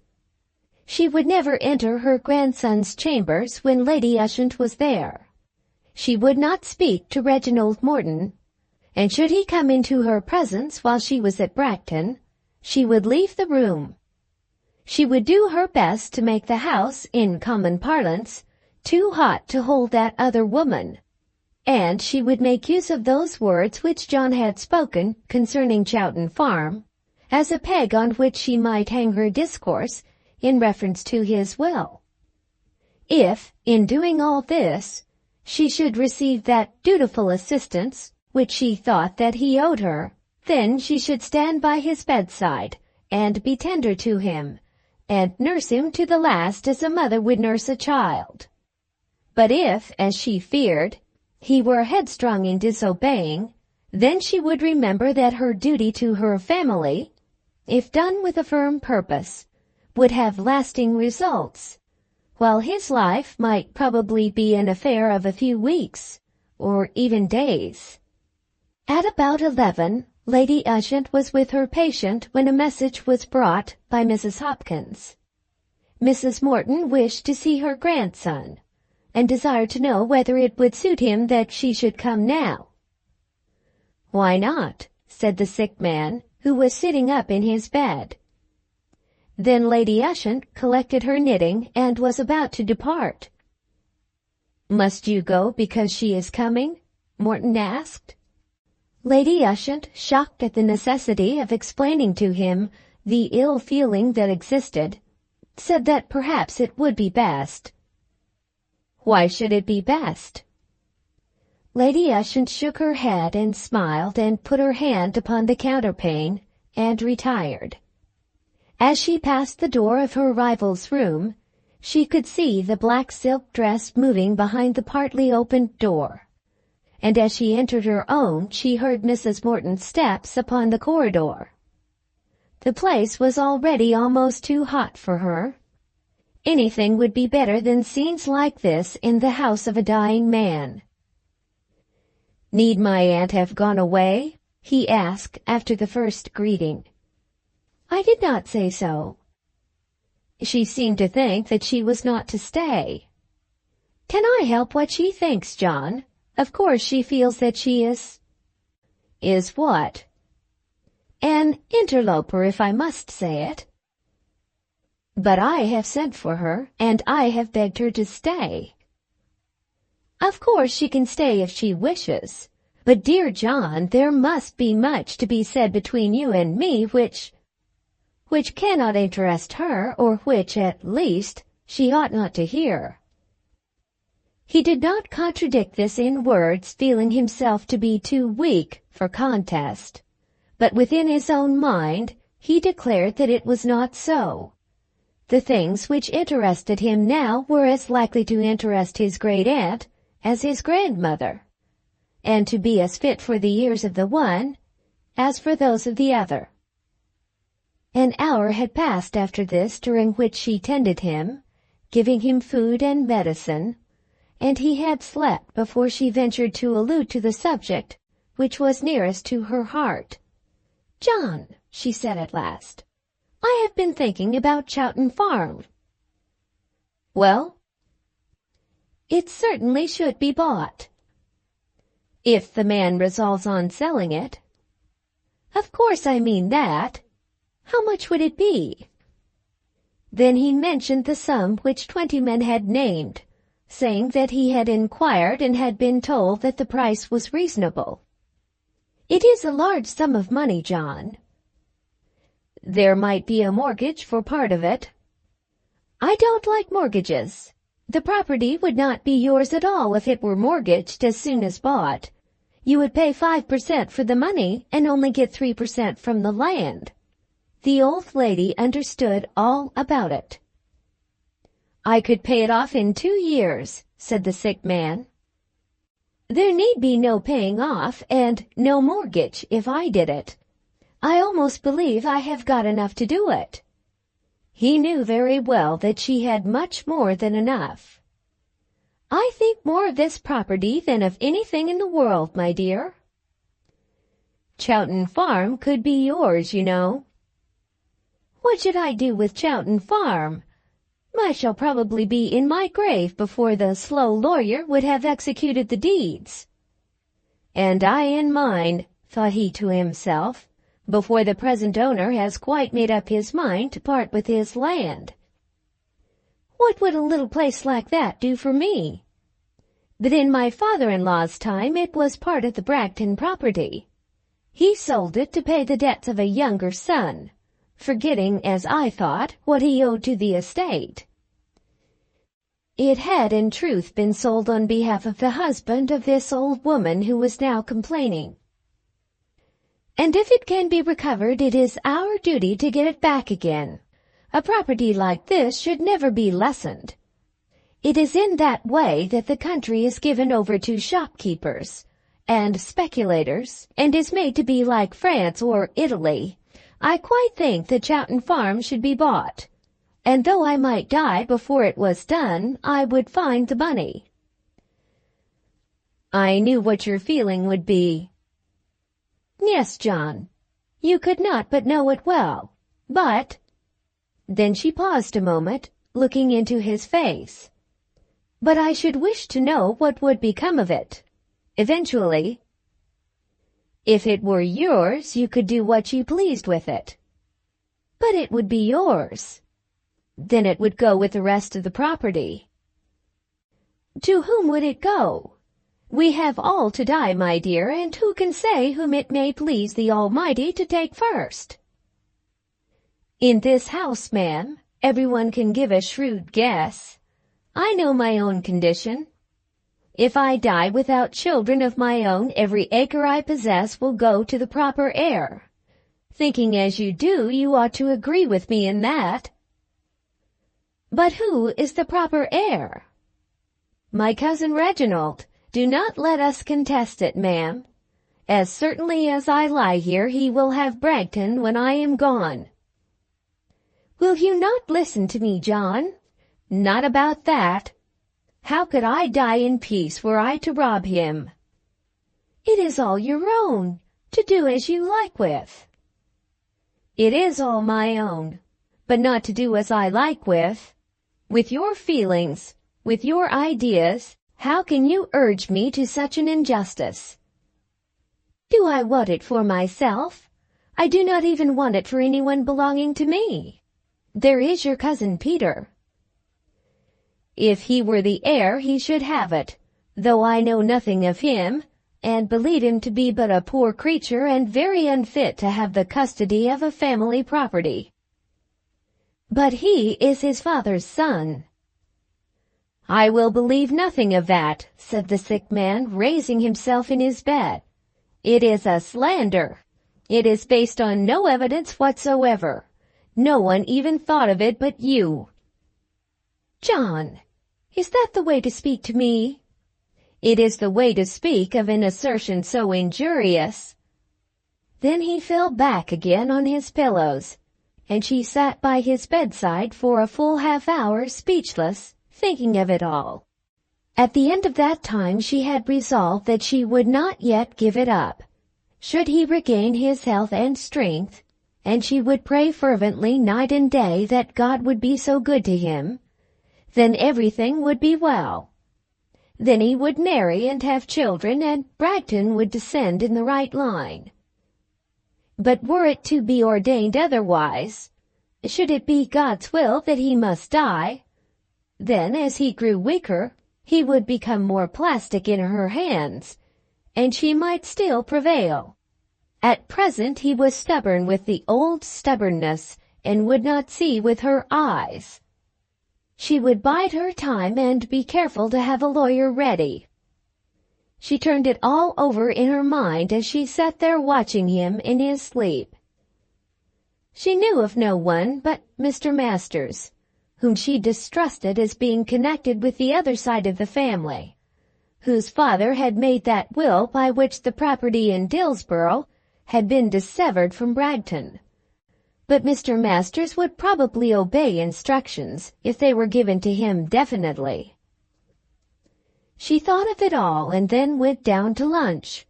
She would never enter her grandson's chambers when Lady Ushant was there. She would not speak to Reginald Morton, and should he come into her presence while she was at Bragton, she would leave the room. She would do her best to make the house, in common parlance, too hot to hold that other woman, and she would make use of those words which John had spoken concerning Chowton Farm, as a peg on which she might hang her discourse in reference to his will. If, in doing all this, she should receive that dutiful assistance which she thought that he owed her, then she should stand by his bedside, and be tender to him, and nurse him to the last as a mother would nurse a child. But if, as she feared, he were headstrong in disobeying, then she would remember that her duty to her family, if done with a firm purpose, would have lasting results, while his life might probably be an affair of a few weeks, or even days. At about 11, Lady Ushant was with her patient when a message was brought by Mrs. Hopkins. Mrs. Morton wished to see her grandson, and desired to know whether it would suit him that she should come now. "Why not?" said the sick man, who was sitting up in his bed. Then Lady Ushant collected her knitting and was about to depart. "Must you go because she is coming?" Morton asked. Lady Ushant, shocked at the necessity of explaining to him the ill feeling that existed, said that perhaps it would be best. "Why should it be best?" Lady Ushant shook her head and smiled and put her hand upon the counterpane and retired. As she passed the door of her rival's room, she could see the black silk dress moving behind the partly opened door, and as she entered her own she heard Mrs. Morton's steps upon the corridor. The place was already almost too hot for her. Anything would be better than scenes like this in the house of a dying man. "Need my aunt have gone away?" he asked after the first greeting. "I did not say so." "She seemed to think that she was not to stay." "Can I help what she thinks, John? Of course she feels that she is—" "Is what?" "An interloper, if I must say it." "But I have sent for her, and I have begged her to stay." "Of course she can stay if she wishes. But, dear John, there must be much to be said between you and me which cannot interest her, or which, at least, she ought not to hear." He did not contradict this in words, feeling himself to be too weak for contest, but within his own mind he declared that it was not so. The things which interested him now were as likely to interest his great-aunt as his grandmother, and to be as fit for the ears of the one as for those of the other. An hour had passed after this, during which she tended him, giving him food and medicine, and he had slept before she ventured to allude to the subject which was nearest to her heart. "John," she said at last, "I have been thinking about Chowton Farm." "Well?" "It certainly should be bought." "If the man resolves on selling it." "Of course I mean that. How much would it be?" Then he mentioned the sum which 20 men had named, saying that he had inquired and had been told that the price was reasonable. "It is a large sum of money, John." "There might be a mortgage for part of it." "I don't like mortgages. The property would not be yours at all if it were mortgaged as soon as bought. You would pay 5% for the money and only get 3% from the land." The old lady understood all about it. "I could pay it off in 2 years," said the sick man. "There need be no paying off and no mortgage if I did it. I almost believe I have got enough to do it." He knew very well that she had much more than enough. "I think more of this property than of anything in the world, my dear." "Chowton Farm could be yours, you know." "What should I do with Chowton Farm? I shall probably be in my grave before the slow lawyer would have executed the deeds." "And I in mine," thought he to himself, "before the present owner has quite made up his mind to part with his land. What would a little place like that do for me? But in my father-in-law's time it was part of the Bragton property. He sold it to pay the debts of a younger son, forgetting, as I thought, what he owed to the estate. It had in truth been sold on behalf of the husband of this old woman who was now complaining. And if it can be recovered, it is our duty to get it back again. A property like this should never be lessened. It is in that way that the country is given over to shopkeepers and speculators, and is made to be like France or Italy. I quite think that Chowton Farm should be bought, and though I might die before it was done, I would find the money." "I knew what your feeling would be." "Yes, John, you could not but know it well, but—" Then she paused a moment, looking into his face. "But I should wish to know what would become of it, eventually." "If it were yours, you could do what you pleased with it." "But it would be yours." "Then it would go with the rest of the property." "To whom would it go? We have all to die, my dear, and who can say whom it may please the Almighty to take first?" "In this house, ma'am, everyone can give a shrewd guess. I know my own condition. If I die without children of my own, every acre I possess will go to the proper heir. Thinking as you do, you ought to agree with me in that." "But who is the proper heir?" "My cousin Reginald. Do not let us contest it, ma'am. As certainly as I lie here, he will have Bragton when I am gone." "Will you not listen to me, John?" "Not about that. How could I die in peace were I to rob him?" "It is all your own, to do as you like with." "It is all my own, but not to do as I like with. With your feelings, with your ideas, how can you urge me to such an injustice?" "Do I want it for myself? I do not even want it for anyone belonging to me. There is your cousin Peter." "If he were the heir, he should have it, though I know nothing of him, and believe him to be but a poor creature and very unfit to have the custody of a family property." "But he is his father's son." "I will believe nothing of that," said the sick man, raising himself in his bed. "It is a slander. It is based on no evidence whatsoever. No one even thought of it but you." "John, is that the way to speak to me?" "It is the way to speak of an assertion so injurious." Then he fell back again on his pillows, and she sat by his bedside for a full half-hour, speechless, thinking of it all. At the end of that time she had resolved that she would not yet give it up. Should he regain his health and strength, and she would pray fervently night and day that God would be so good to him, then everything would be well. Then he would marry and have children, and Bragton would descend in the right line. But were it to be ordained otherwise, should it be God's will that he must die, then as he grew weaker, he would become more plastic in her hands, and she might still prevail. At present he was stubborn with the old stubbornness, and would not see with her eyes. She would bide her time and be careful to have a lawyer ready. She turned it all over in her mind as she sat there watching him in his sleep. She knew of no one but Mr. Masters, whom she distrusted as being connected with the other side of the family, whose father had made that will by which the property in Dillsborough had been dissevered from Bragton. But Mr. Masters would probably obey instructions if they were given to him definitely. She thought of it all and then went down to lunch.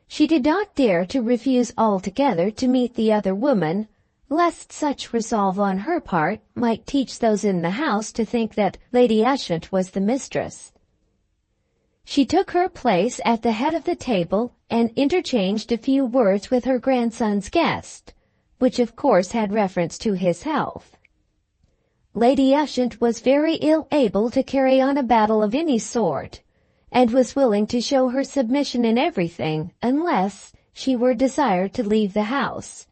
She did not dare to refuse altogether to meet the other woman, lest such resolve on her part might teach those in the house to think that Lady Ushant was the mistress. She took her place at the head of the table and interchanged a few words with her grandson's guest, which of course had reference to his health. Lady Ushant was very ill able to carry on a battle of any sort, and was willing to show her submission in everything unless she were desired to leave the house.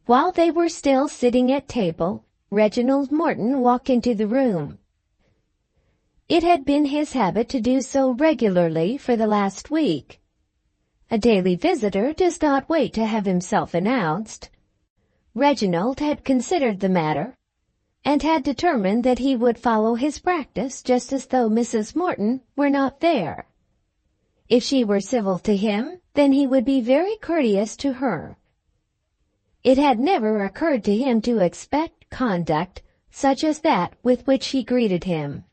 While they were still sitting at table, Reginald Morton walked into the room. It had been his habit to do so regularly for the last week. A daily visitor does not wait to have himself announced. Reginald had considered the matter, and had determined that he would follow his practice just as though Mrs. Morton were not there. If she were civil to him, then he would be very courteous to her. It had never occurred to him to expect conduct such as that with which she greeted him.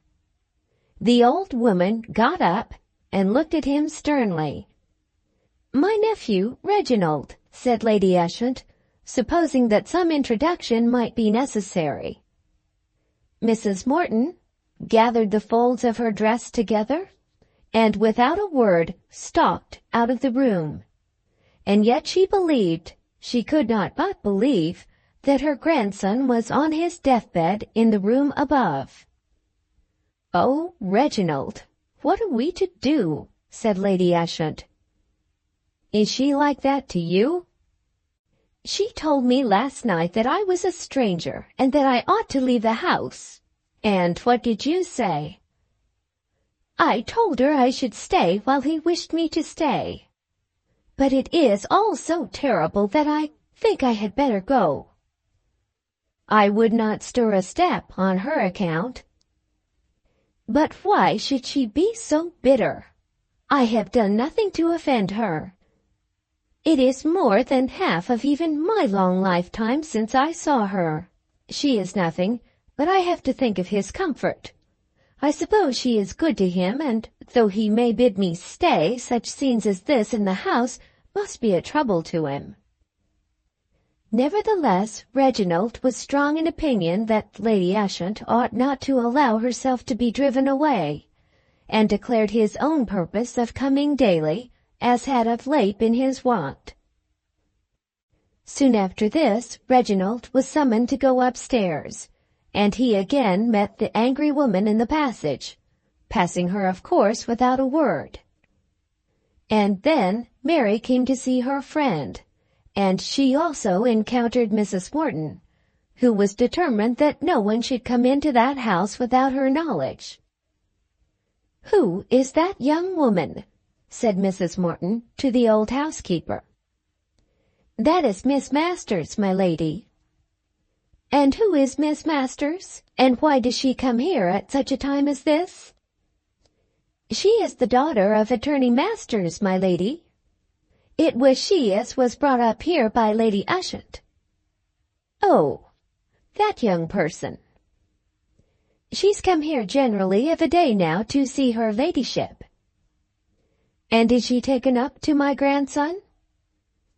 The old woman got up and looked at him sternly. "My nephew, Reginald," said Lady Ushant, supposing that some introduction might be necessary. Mrs. Morton gathered the folds of her dress together, and without a word stalked out of the room. And yet she believed, she could not but believe, that her grandson was on his deathbed in the room above. "Oh, Reginald, what are we to do?" said Lady Ushant. "Is she like that to you?" "She told me last night that I was a stranger and that I ought to leave the house." "And what did you say?" "I told her I should stay while he wished me to stay. But it is all so terrible that I think I had better go." "I would not stir a step on her account." "But why should she be so bitter? I have done nothing to offend her. It is more than half of even my long lifetime since I saw her. She is nothing, but I have to think of his comfort. I suppose she is good to him, and though he may bid me stay, such scenes as this in the house must be a trouble to him." Nevertheless, Reginald was strong in opinion that Lady Ushant ought not to allow herself to be driven away, and declared his own purpose of coming daily, as had of late been his wont. Soon after this, Reginald was summoned to go upstairs, and he again met the angry woman in the passage, passing her of course without a word. And then Mary came to see her friend, and she also encountered Mrs. Morton, who was determined that no one should come into that house without her knowledge. "Who is that young woman?" said Mrs. Morton to the old housekeeper. "That is Miss Masters, my lady." "And who is Miss Masters, and why does she come here at such a time as this?" "She is the daughter of Attorney Masters, my lady. It was she as was brought up here by Lady Ushant." "Oh, that young person." "She's come here generally of a day now to see her ladyship." "And is she taken up to my grandson?"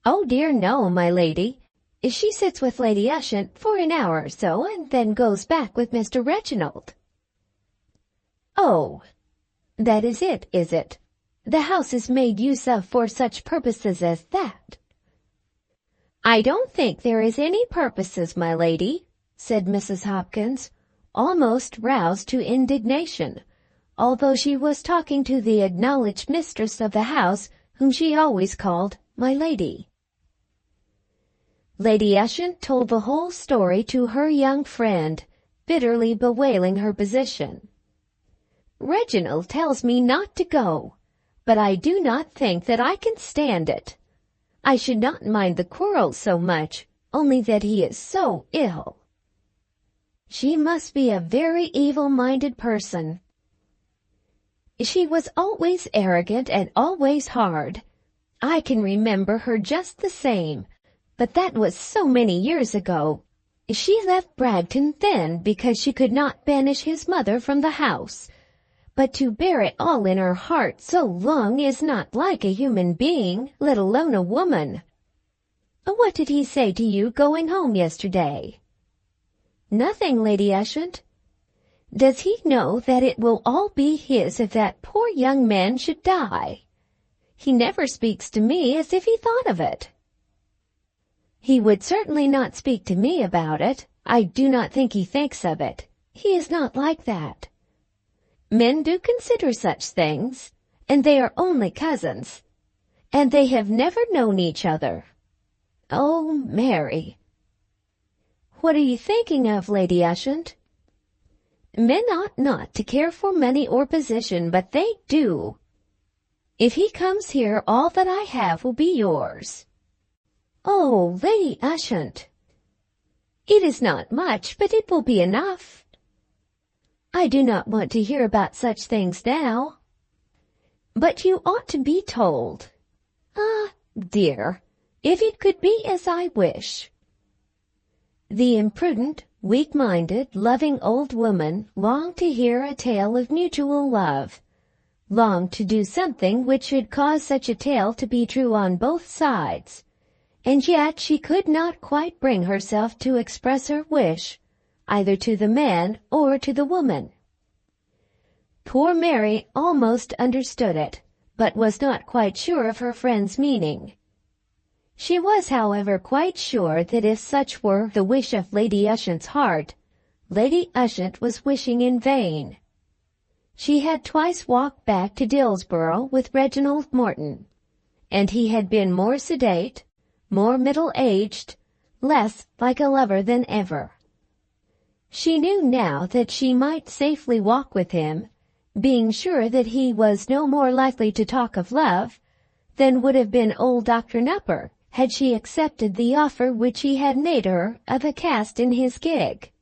"Oh dear no, my lady. She sits with Lady Ushant for an hour or so, and then goes back with Mr. Reginald." "Oh, that is it, is it? The house is made use of for such purposes as that?" "I don't think there is any purposes, my lady," said Mrs. Hopkins, almost roused to indignation, although she was talking to the acknowledged mistress of the house, whom she always called my lady. Lady Ushant told the whole story to her young friend, bitterly bewailing her position. "Reginald tells me not to go, but I do not think that I can stand it. I should not mind the quarrel so much, only that he is so ill. She must be a very evil-minded person. She was always arrogant and always hard. I can remember her just the same, but that was so many years ago. She left Bragton then because she could not banish his mother from the house. But to bear it all in her heart so long is not like a human being, let alone a woman. What did he say to you going home yesterday?" "Nothing, Lady Ushant." "Does he know that it will all be his if that poor young man should die? He never speaks to me as if he thought of it." "He would certainly not speak to me about it. I do not think he thinks of it. He is not like that. Men do consider such things, and they are only cousins, and they have never known each other. Oh, Mary!" "What are you thinking of, Lady Ushant?" "Men ought not to care for money or position, but they do. If he comes here, all that I have will be yours." "Oh, Lady Ushant!" "It is not much, but it will be enough." "I do not want to hear about such things now." "But you ought to be told." "Ah, dear, if it could be as I wish." The imprudent, weak-minded, loving old woman longed to hear a tale of mutual love, longed to do something which should cause such a tale to be true on both sides, and yet she could not quite bring herself to express her wish, either to the man or to the woman. Poor Mary almost understood it, but was not quite sure of her friend's meaning. She was, however, quite sure that if such were the wish of Lady Ushant's heart, Lady Ushant was wishing in vain. She had twice walked back to Dillsborough with Reginald Morton, and he had been more sedate, more middle-aged, less like a lover than ever. She knew now that she might safely walk with him, being sure that he was no more likely to talk of love than would have been old Dr. Nupper had she accepted the offer which he had made her of a cast in his gig.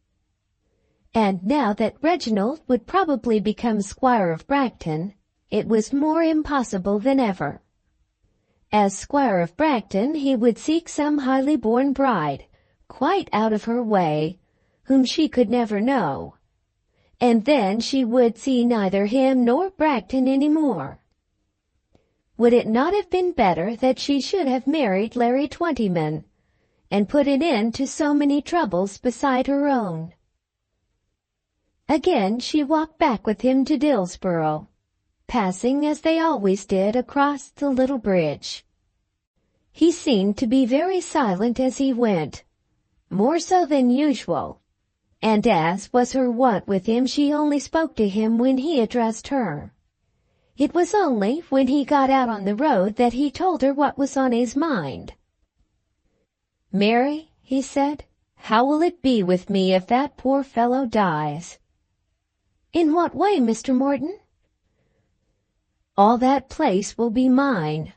And now that Reginald would probably become Squire of Bragton, it was more impossible than ever. As Squire of Bragton he would seek some highly born bride, quite out of her way, whom she could never know, and then she would see neither him nor Bragton any more. Would it not have been better that she should have married Larry Twentyman, and put an end to so many troubles beside her own? Again she walked back with him to Dillsborough, passing as they always did across the little bridge. He seemed to be very silent as he went, more so than usual, and as was her wont with him, she only spoke to him when he addressed her. It was only when he got out on the road that he told her what was on his mind. "Mary," he said, "how will it be with me if that poor fellow dies?" "In what way, Mr. Morton?" "All that place will be mine.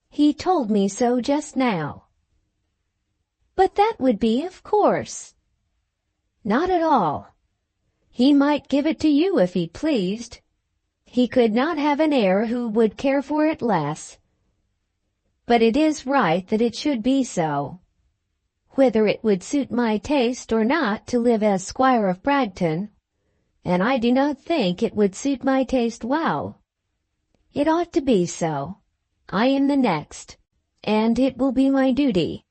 He told me so just now." "But that would be of course." "Not at all. He might give it to you if he pleased. He could not have an heir who would care for it less. But it is right that it should be so. Whether it would suit my taste or not to live as Squire of Bragton, and I do not think it would suit my taste well. It ought to be so. I am the next, and it will be my duty."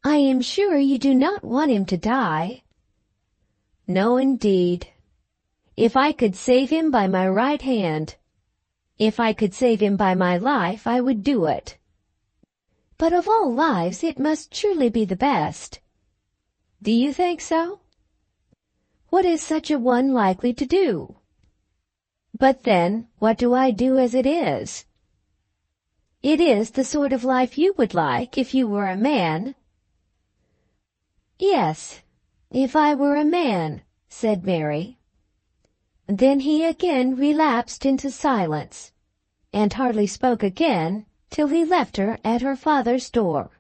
"I am sure you do not want him to die." "No, indeed. If I could save him by my right hand, if I could save him by my life, I would do it. But of all lives it must surely be the best. Do you think so? What is such a one likely to do? But then, what do I do as it is? It is the sort of life you would like if you were a man. Yes, if I were a man, said Mary. Then he again relapsed into silence, and hardly spoke again till he left her at her father's door.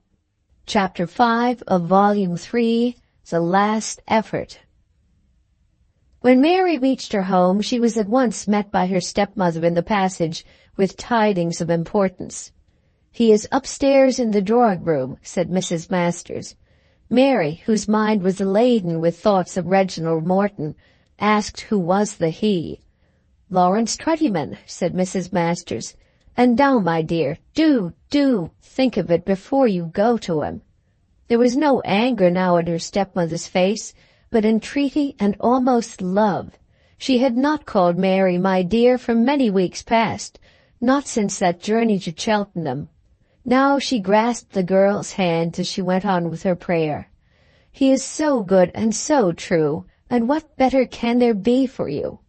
Chapter 5 of Volume 3, The Last Effort. When Mary reached her home, she was at once met by her stepmother in the passage with tidings of importance. "He is upstairs in the drawing-room," said Mrs. Masters. Mary, whose mind was laden with thoughts of Reginald Morton, asked who was the he. "Lawrence Truddyman," said Mrs. Masters. "And now, my dear, do think of it before you go to him." There was no anger now in her stepmother's face, but entreaty and almost love. She had not called Mary my dear for many weeks past, not since that journey to Cheltenham. Now she grasped the girl's hand as she went on with her prayer. "He is so good and so true, and what better can there be for you?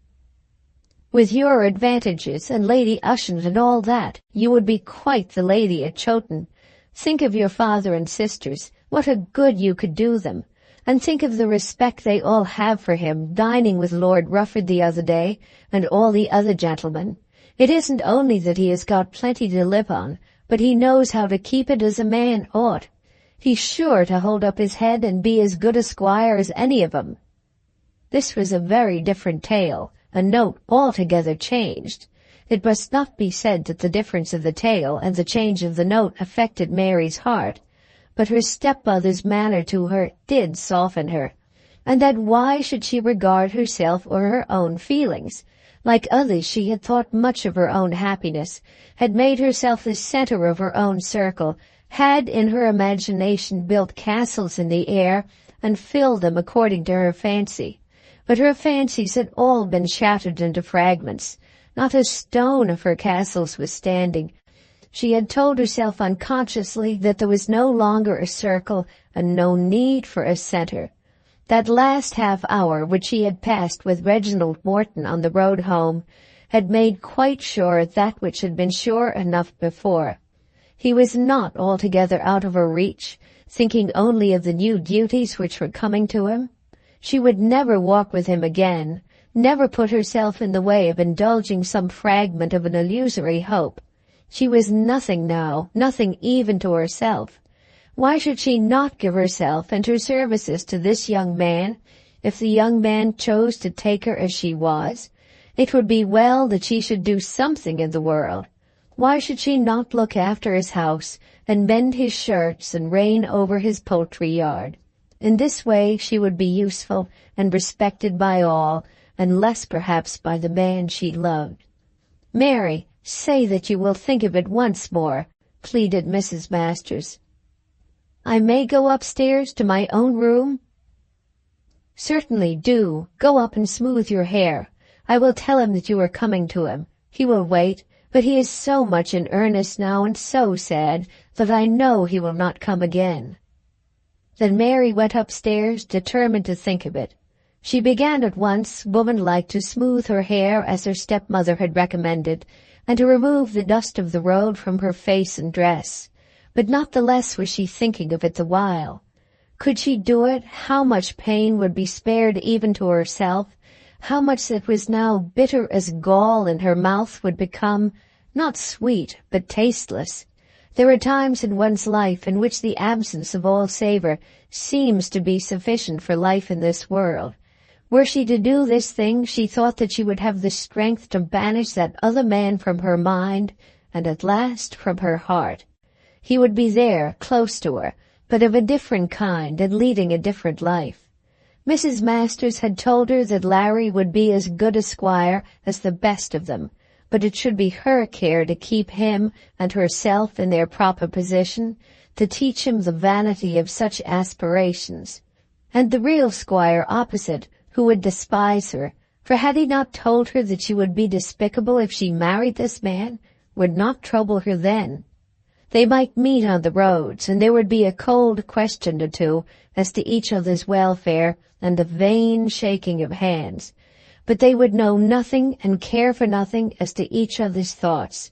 With your advantages and Lady Ushant and all that, you would be quite the lady at Chowton. Think of your father and sisters, what a good you could do them. And think of the respect they all have for him, dining with Lord Rufford the other day, and all the other gentlemen. It isn't only that he has got plenty to live on, but he knows how to keep it as a man ought. He's sure to hold up his head and be as good a squire as any of 'em." This was a very different tale, a note altogether changed. It must not be said that the difference of the tale and the change of the note affected Mary's heart, but her stepmother's manner to her did soften her, and that why should she regard herself or her own feelings? Like others, she had thought much of her own happiness, had made herself the center of her own circle, had in her imagination built castles in the air and filled them according to her fancy. But her fancies had all been shattered into fragments. Not a stone of her castles was standing. She had told herself unconsciously that there was no longer a circle and no need for a center. That last half-hour which she had passed with Reginald Morton on the road home had made quite sure that which had been sure enough before. He was not altogether out of her reach, thinking only of the new duties which were coming to him. She would never walk with him again, never put herself in the way of indulging some fragment of an illusory hope. She was nothing now, nothing even to herself. Why should she not give herself and her services to this young man, if the young man chose to take her as she was? It would be well that she should do something in the world. Why should she not look after his house, and mend his shirts, and reign over his poultry yard? In this way she would be useful and respected by all, and less perhaps by the man she loved. "Mary, say that you will think of it once more," pleaded Mrs. Masters. "I may go upstairs to my own room?" "Certainly, do. Go up and smooth your hair. I will tell him that you are coming to him. He will wait, but he is so much in earnest now and so sad that I know he will not come again." Then Mary went upstairs, determined to think of it. She began at once, woman-like, to smooth her hair as her stepmother had recommended, and to remove the dust of the road from her face and dress. But not the less was she thinking of it the while. Could she do it, how much pain would be spared even to herself, how much that was now bitter as gall in her mouth would become, not sweet, but tasteless. There are times in one's life in which the absence of all savor seems to be sufficient for life in this world. Were she to do this thing, she thought that she would have the strength to banish that other man from her mind, and at last from her heart. He would be there, close to her, but of a different kind and leading a different life. Mrs. Masters had told her that Larry would be as good a squire as the best of them, but it should be her care to keep him and herself in their proper position, to teach him the vanity of such aspirations. And the real squire opposite, who would despise her, for had he not told her that she would be despicable if she married this man, would not trouble her then. They might meet on the roads, and there would be a cold question or two as to each other's welfare and a vain shaking of hands. But they would know nothing and care for nothing as to each other's thoughts.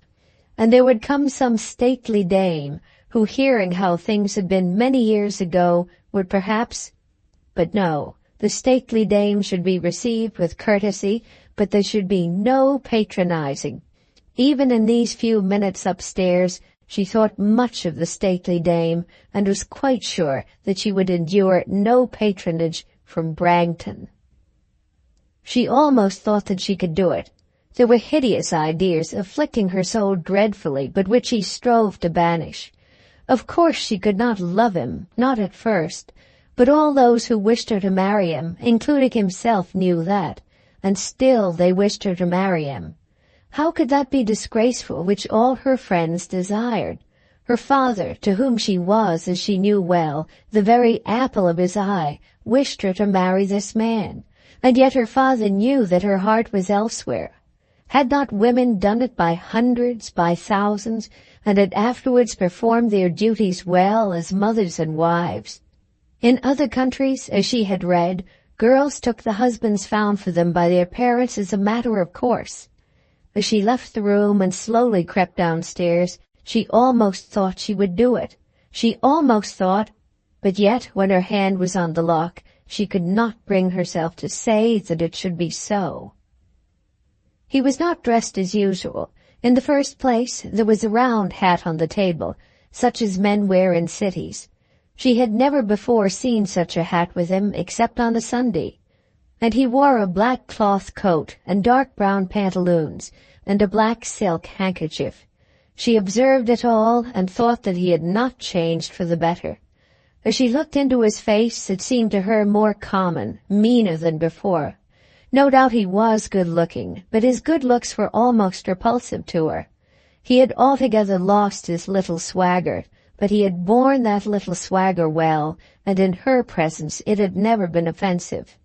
And there would come some stately dame who, hearing how things had been many years ago, would perhaps— But no, the stately dame should be received with courtesy, but there should be no patronizing. Even in these few minutes upstairs, she thought much of the stately dame, and was quite sure that she would endure no patronage from Bragton. She almost thought that she could do it. There were hideous ideas afflicting her soul dreadfully, but which she strove to banish. Of course she could not love him, not at first, but all those who wished her to marry him, including himself, knew that, and still they wished her to marry him. How could that be disgraceful which all her friends desired? Her father, to whom she was, as she knew well, the very apple of his eye, wished her to marry this man, and yet her father knew that her heart was elsewhere. Had not women done it by hundreds, by thousands, and had afterwards performed their duties well as mothers and wives? In other countries, as she had read, girls took the husbands found for them by their parents as a matter of course. As she left the room and slowly crept downstairs, she almost thought she would do it. She almost thought, but yet when her hand was on the lock, she could not bring herself to say that it should be so. He was not dressed as usual. In the first place, there was a round hat on the table, such as men wear in cities. She had never before seen such a hat with him except on a Sunday. And he wore a black cloth coat and dark brown pantaloons and a black silk handkerchief. She observed it all and thought that he had not changed for the better. As she looked into his face, it seemed to her more common, meaner than before. No doubt he was good-looking, but his good looks were almost repulsive to her. He had altogether lost his little swagger, but he had borne that little swagger well, and in her presence it had never been offensive.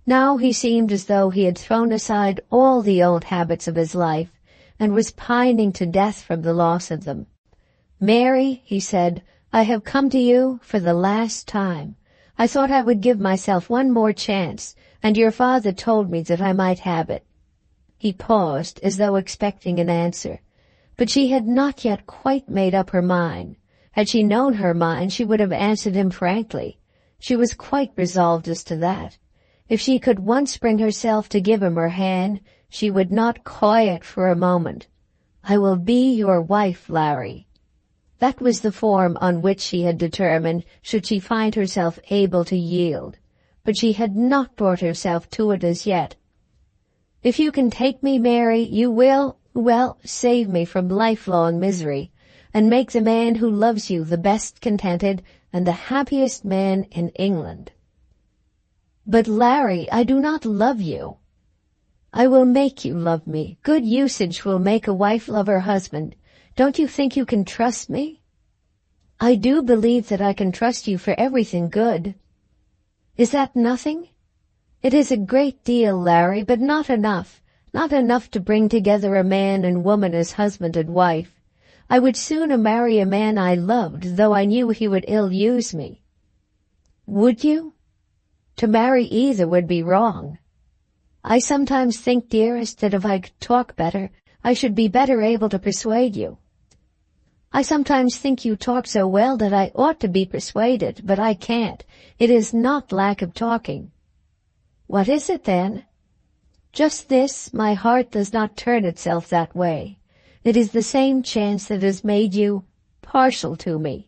Now he seemed as though he had thrown aside all the old habits of his life, and was pining to death from the loss of them. "Mary," he said, "I have come to you for the last time. I thought I would give myself one more chance, and your father told me that I might have it." He paused, as though expecting an answer, but she had not yet quite made up her mind. Had she known her mind, she would have answered him frankly. She was quite resolved as to that. If she could once bring herself to give him her hand, she would not coy it for a moment. "I will be your wife, Larry." That was the form on which she had determined should she find herself able to yield, but she had not brought herself to it as yet. "If you can take me, Mary, you will, well, save me from lifelong misery, and make the man who loves you the best contented and the happiest man in England." "But, Larry, I do not love you." "I will make you love me. Good usage will make a wife love her husband. Don't you think you can trust me?" "I do believe that I can trust you for everything good." "Is that nothing?" "It is a great deal, Larry, but not enough. Not enough to bring together a man and woman as husband and wife. I would sooner marry a man I loved, though I knew he would ill-use me." "Would you?" "To marry either would be wrong. I sometimes think, dearest, that if I could talk better, I should be better able to persuade you. I sometimes think you talk so well that I ought to be persuaded, but I can't. It is not lack of talking." "What is it, then?" "Just this, my heart does not turn itself that way. It is the same chance that has made you partial to me."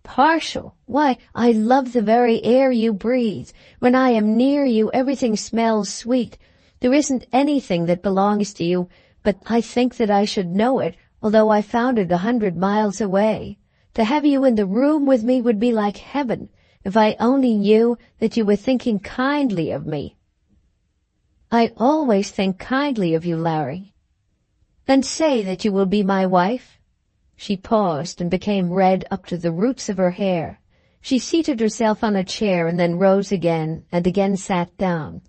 "Partial? Why, I love the very air you breathe. When I am near you, everything smells sweet. There isn't anything that belongs to you, but I think that I should know it, although I found it 100 miles away. To have you in the room with me would be like heaven, if I only knew that you were thinking kindly of me." "I always think kindly of you, Larry." "Then say that you will be my wife." She paused and became red up to the roots of her hair. She seated herself on a chair and then rose again and again sat down.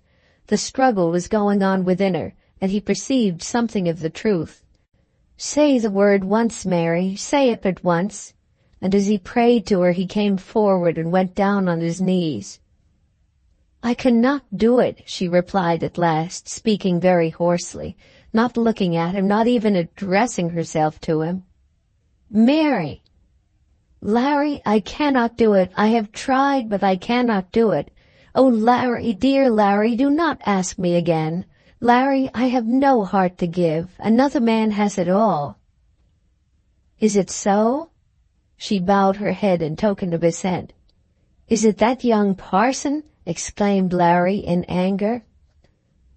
The struggle was going on within her, and he perceived something of the truth. "Say the word once, Mary, say it but once." And as he prayed to her, he came forward and went down on his knees. "I cannot do it," she replied at last, speaking very hoarsely, not looking at him, not even addressing herself to him. "Mary!" "Larry, I cannot do it. I have tried, but I cannot do it. Oh, Larry, dear Larry, do not ask me again. Larry, I have no heart to give. Another man has it all." "Is it so?" She bowed her head in token of assent. "Is it that young parson?" exclaimed Larry in anger.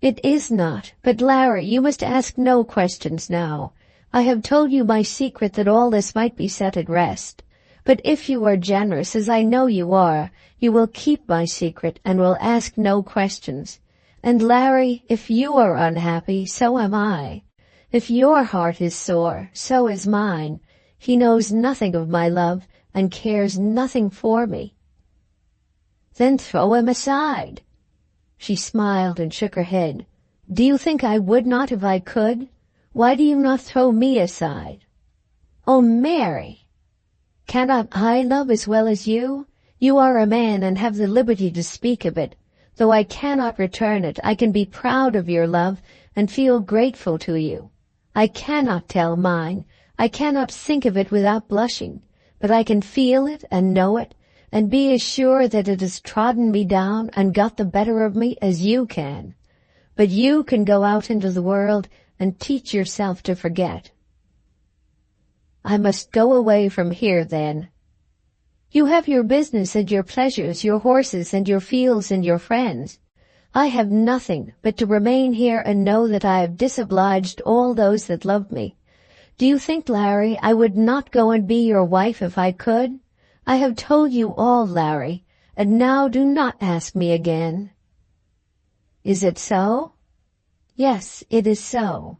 "It is not. But, Larry, you must ask no questions now. I have told you my secret that all this might be set at rest. But if you are generous, as I know you are, you will keep my secret and will ask no questions. And, Larry, if you are unhappy, so am I. If your heart is sore, so is mine. He knows nothing of my love and cares nothing for me." "Then throw him aside." She smiled and shook her head. "Do you think I would not if I could? Why do you not throw me aside?" "Oh, Mary!" "Cannot I love as well as you? You are a man and have the liberty to speak of it. Though I cannot return it, I can be proud of your love and feel grateful to you. I cannot tell mine. I cannot think of it without blushing, but I can feel it and know it, and be as sure that it has trodden me down and got the better of me as you can. But you can go out into the world and teach yourself to forget." "I must go away from here, then." "You have your business and your pleasures, your horses and your fields and your friends. I have nothing but to remain here and know that I have disobliged all those that loved me. Do you think, Larry, I would not go and be your wife if I could? I have told you all, Larry, and now do not ask me again." "Is it so?" "Yes, it is so."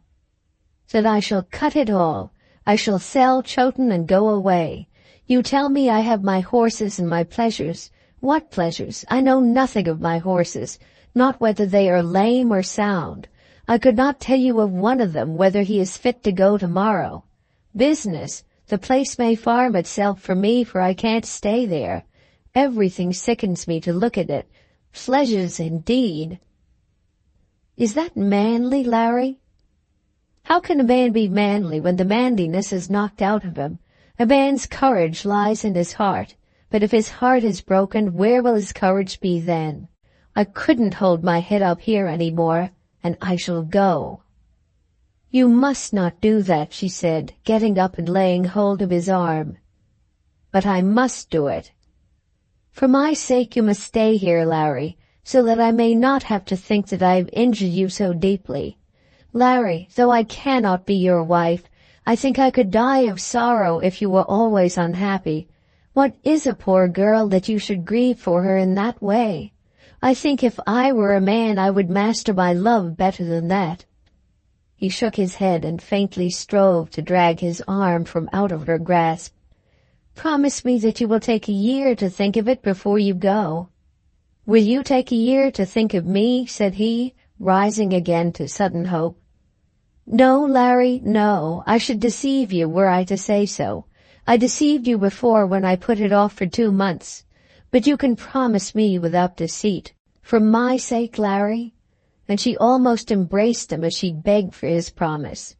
"Then I shall cut it all. I shall sell Chowton and go away. You tell me I have my horses and my pleasures. What pleasures? I know nothing of my horses, not whether they are lame or sound. I could not tell you of one of them whether he is fit to go tomorrow. Business, the place may farm itself for me, for I can't stay there. Everything sickens me to look at it. Pleasures indeed. Is that manly, Larry? How can a man be manly when the manliness is knocked out of him? A man's courage lies in his heart, but if his heart is broken, where will his courage be then? I couldn't hold my head up here any more, and I shall go." "You must not do that," she said, getting up and laying hold of his arm. "But I must do it." "For my sake you must stay here, Larry, so that I may not have to think that I have injured you so deeply. Larry, though I cannot be your wife, I think I could die of sorrow if you were always unhappy. What is a poor girl that you should grieve for her in that way? I think if I were a man I would master my love better than that." He shook his head and faintly strove to drag his arm from out of her grasp. "Promise me that you will take a year to think of it before you go." "Will you take a year to think of me?" said he, rising again to sudden hope. "No, Larry, no. I should deceive you were I to say so. I deceived you before when I put it off for 2 months. But you can promise me without deceit. For my sake, Larry?" And she almost embraced him as she begged for his promise.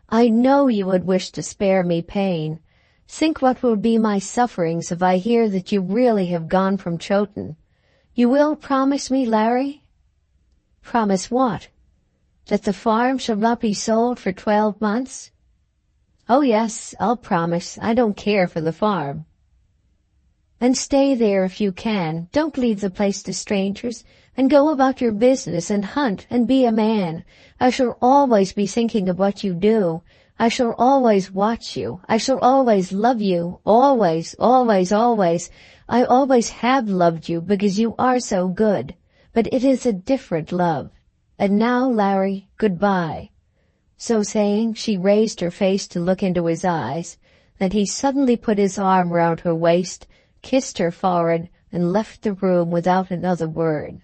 "I know you would wish to spare me pain. Think what will be my sufferings if I hear that you really have gone from Chowton. You will promise me, Larry?" "Promise what? That the farm shall not be sold for 12 months? "Oh, yes, I'll promise. I don't care for the farm." "And stay there if you can. Don't leave the place to strangers, and go about your business and hunt and be a man. I shall always be thinking of what you do. I shall always watch you. I shall always love you. Always, always, always. I always have loved you because you are so good. But it is a different love. And now, Larry, goodbye." So saying, she raised her face to look into his eyes. Then he suddenly put his arm round her waist, kissed her forehead, and left the room without another word.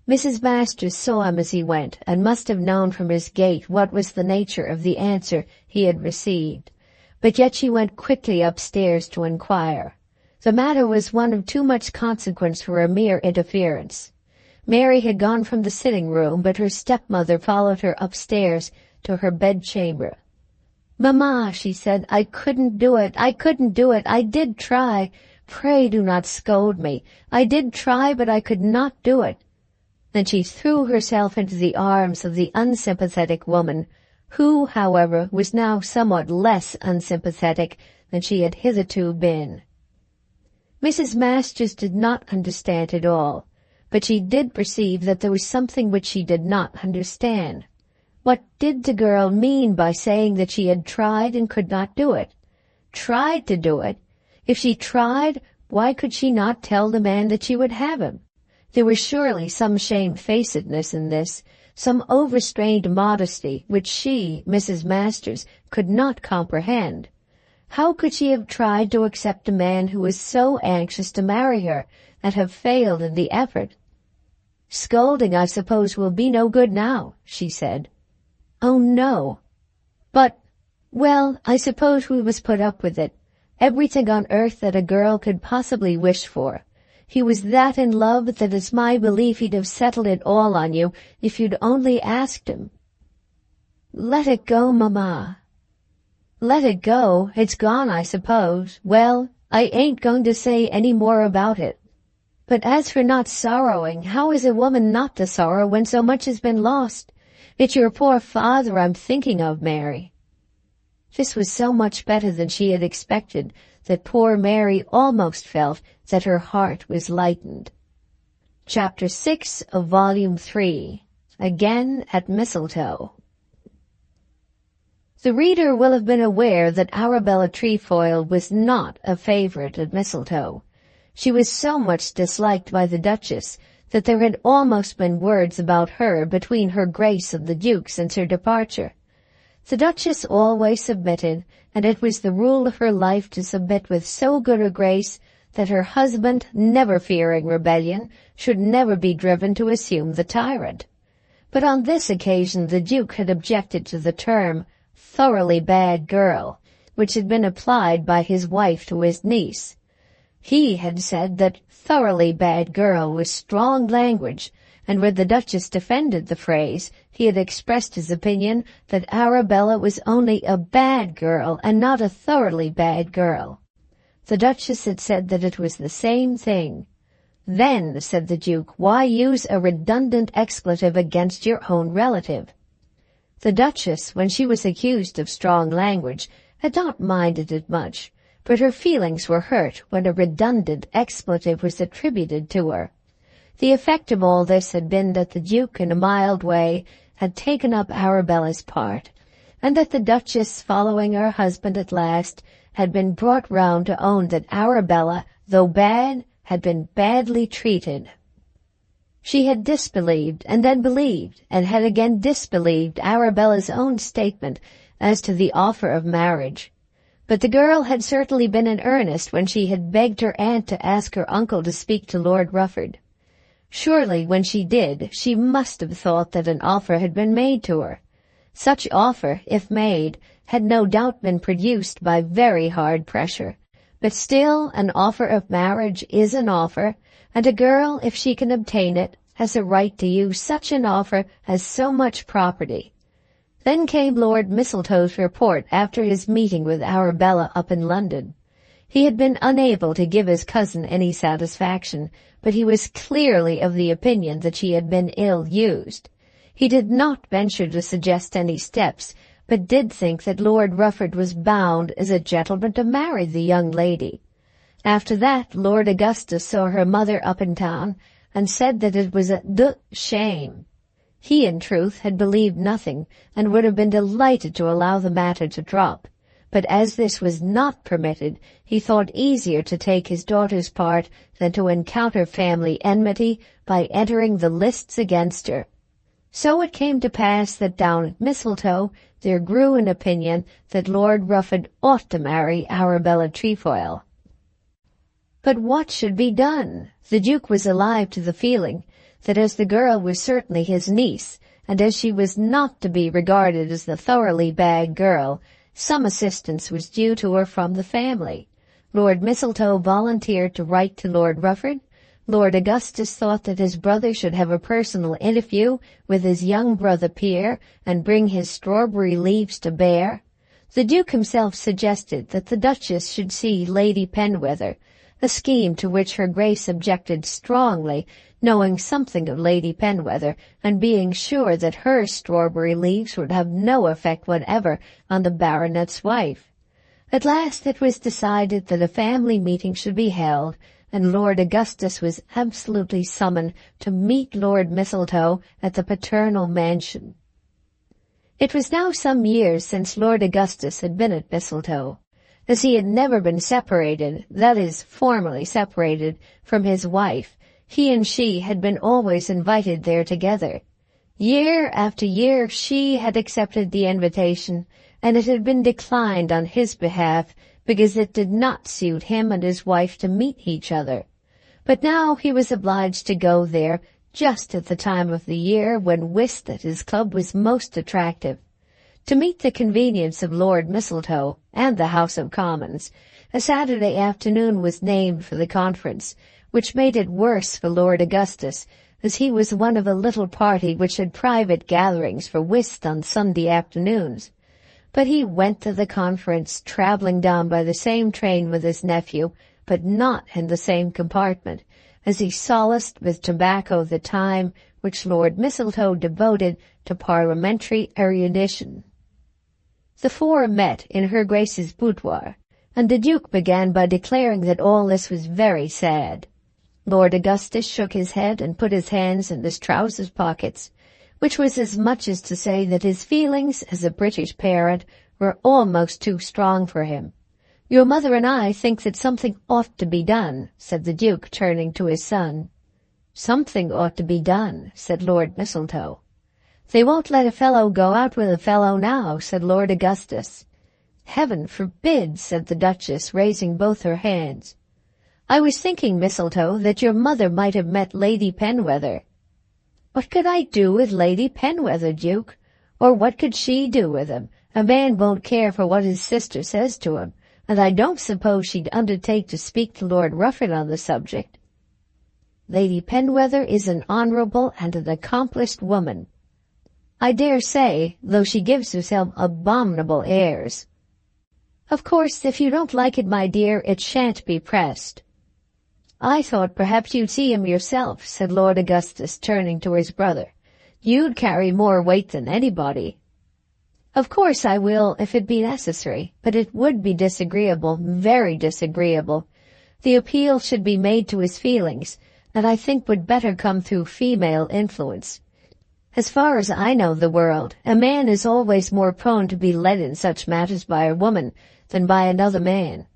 Mrs. Masters saw him as he went, and must have known from his gait what was the nature of the answer he had received. But yet she went quickly upstairs to inquire. The matter was one of too much consequence for a mere interference. Mary had gone from the sitting-room, but her stepmother followed her upstairs to her bedchamber. "Mamma," she said, "I couldn't do it. I couldn't do it. I did try. Pray do not scold me. I did try, but I could not do it." Then she threw herself into the arms of the unsympathetic woman, who, however, was now somewhat less unsympathetic than she had hitherto been. Mrs. Masters did not understand it all, but she did perceive that there was something which she did not understand. What did the girl mean by saying that she had tried and could not do it? Tried to do it? If she tried, why could she not tell the man that she would have him? There was surely some shamefacedness in this, some overstrained modesty which she, Mrs. Masters, could not comprehend. How could she have tried to accept a man who was so anxious to marry her, and have failed in the effort? "Scolding, I suppose, will be no good now," she said. "Oh, no. But, well, I suppose we must put up with it. Everything on earth that a girl could possibly wish for. He was that in love that it's my belief he'd have settled it all on you if you'd only asked him." "Let it go, Mamma." "Let it go? It's gone, I suppose. Well, I ain't going to say any more about it. But as for not sorrowing, how is a woman not to sorrow when so much has been lost? It's your poor father I'm thinking of, Mary." This was so much better than she had expected that poor Mary almost felt that her heart was lightened. Chapter 6 of Volume 3. Again at Mistletoe. The reader will have been aware that Arabella Trefoil was not a favourite at Mistletoe. She was so much disliked by the Duchess that there had almost been words about her between her Grace and the Duke since her departure. The Duchess always submitted, and it was the rule of her life to submit with so good a grace that her husband, never fearing rebellion, should never be driven to assume the tyrant. But on this occasion the Duke had objected to the term "thoroughly bad girl," which had been applied by his wife to his niece. He had said that "thoroughly bad girl" was strong language, and when the Duchess defended the phrase, he had expressed his opinion that Arabella was only a bad girl and not a thoroughly bad girl. The Duchess had said that it was the same thing. "Then," said the Duke, "why use a redundant expletive against your own relative?" The Duchess, when she was accused of strong language, had not minded it much, but her feelings were hurt when a redundant expletive was attributed to her. The effect of all this had been that the Duke, in a mild way, had taken up Arabella's part, and that the Duchess, following her husband at last, had been brought round to own that Arabella, though bad, had been badly treated. She had disbelieved, and then believed, and had again disbelieved Arabella's own statement as to the offer of marriage. But the girl had certainly been in earnest when she had begged her aunt to ask her uncle to speak to Lord Rufford. Surely, when she did, she must have thought that an offer had been made to her. Such offer, if made, had no doubt been produced by very hard pressure. But still, an offer of marriage is an offer, and a girl, if she can obtain it, has a right to use such an offer as so much property. Then came Lord Mistletoe's report after his meeting with Arabella up in London. He had been unable to give his cousin any satisfaction, but he was clearly of the opinion that she had been ill-used. He did not venture to suggest any steps, but did think that Lord Rufford was bound as a gentleman to marry the young lady. After that, Lord Augustus saw her mother up in town, and said that it was a shame. He, in truth, had believed nothing, and would have been delighted to allow the matter to drop. But as this was not permitted, he thought easier to take his daughter's part than to encounter family enmity by entering the lists against her. So it came to pass that down at Mistletoe there grew an opinion that Lord Rufford ought to marry Arabella Trefoil. But what should be done? The Duke was alive to the feeling that as the girl was certainly his niece, and as she was not to be regarded as the thoroughly bad girl, some assistance was due to her from the family. Lord Mistletoe volunteered to write to Lord Rufford. Lord Augustus thought that his brother should have a personal interview with his young brother Pierre and bring his strawberry leaves to bear. The Duke himself suggested that the Duchess should see Lady Penwether, a scheme to which her Grace objected strongly, knowing something of Lady Penwether and being sure that her strawberry leaves would have no effect whatever on the baronet's wife. At last it was decided that a family meeting should be held, and Lord Augustus was absolutely summoned to meet Lord Mistletoe at the paternal mansion. It was now some years since Lord Augustus had been at Mistletoe. As he had never been separated, that is, formally separated, from his wife, he and she had been always invited there together. Year after year she had accepted the invitation, and it had been declined on his behalf because it did not suit him and his wife to meet each other. But now he was obliged to go there just at the time of the year when whist at his club was most attractive. To meet the convenience of Lord Mistletoe and the House of Commons, a Saturday afternoon was named for the conference, which made it worse for Lord Augustus, as he was one of a little party which had private gatherings for whist on Sunday afternoons. But he went to the conference, travelling down by the same train with his nephew, but not in the same compartment, as he solaced with tobacco the time which Lord Mistletoe devoted to parliamentary erudition. The four met in her Grace's boudoir, and the Duke began by declaring that all this was very sad. Lord Augustus shook his head and put his hands in his trousers pockets, which was as much as to say that his feelings as a British parent were almost too strong for him. "Your mother and I think that something ought to be done," said the Duke, turning to his son. "Something ought to be done," said Lord Mistletoe. "They won't let a fellow go out with a fellow now," said Lord Augustus. "Heaven forbid," said the Duchess, raising both her hands. "I was thinking, Mistletoe, that your mother might have met Lady Penwether." "What could I do with Lady Penwether, Duke? Or what could she do with him? A man won't care for what his sister says to him, and I don't suppose she'd undertake to speak to Lord Rufford on the subject." "Lady Penwether is an honourable and an accomplished woman." "I dare say, though she gives herself abominable airs." "Of course, if you don't like it, my dear, it shan't be pressed." "I thought perhaps you'd see him yourself," said Lord Augustus, turning to his brother. "You'd carry more weight than anybody." "Of course I will, if it be necessary, but it would be disagreeable, very disagreeable. The appeal should be made to his feelings, and I think would better come through female influence. As far as I know the world, a man is always more prone to be led in such matters by a woman than by another man."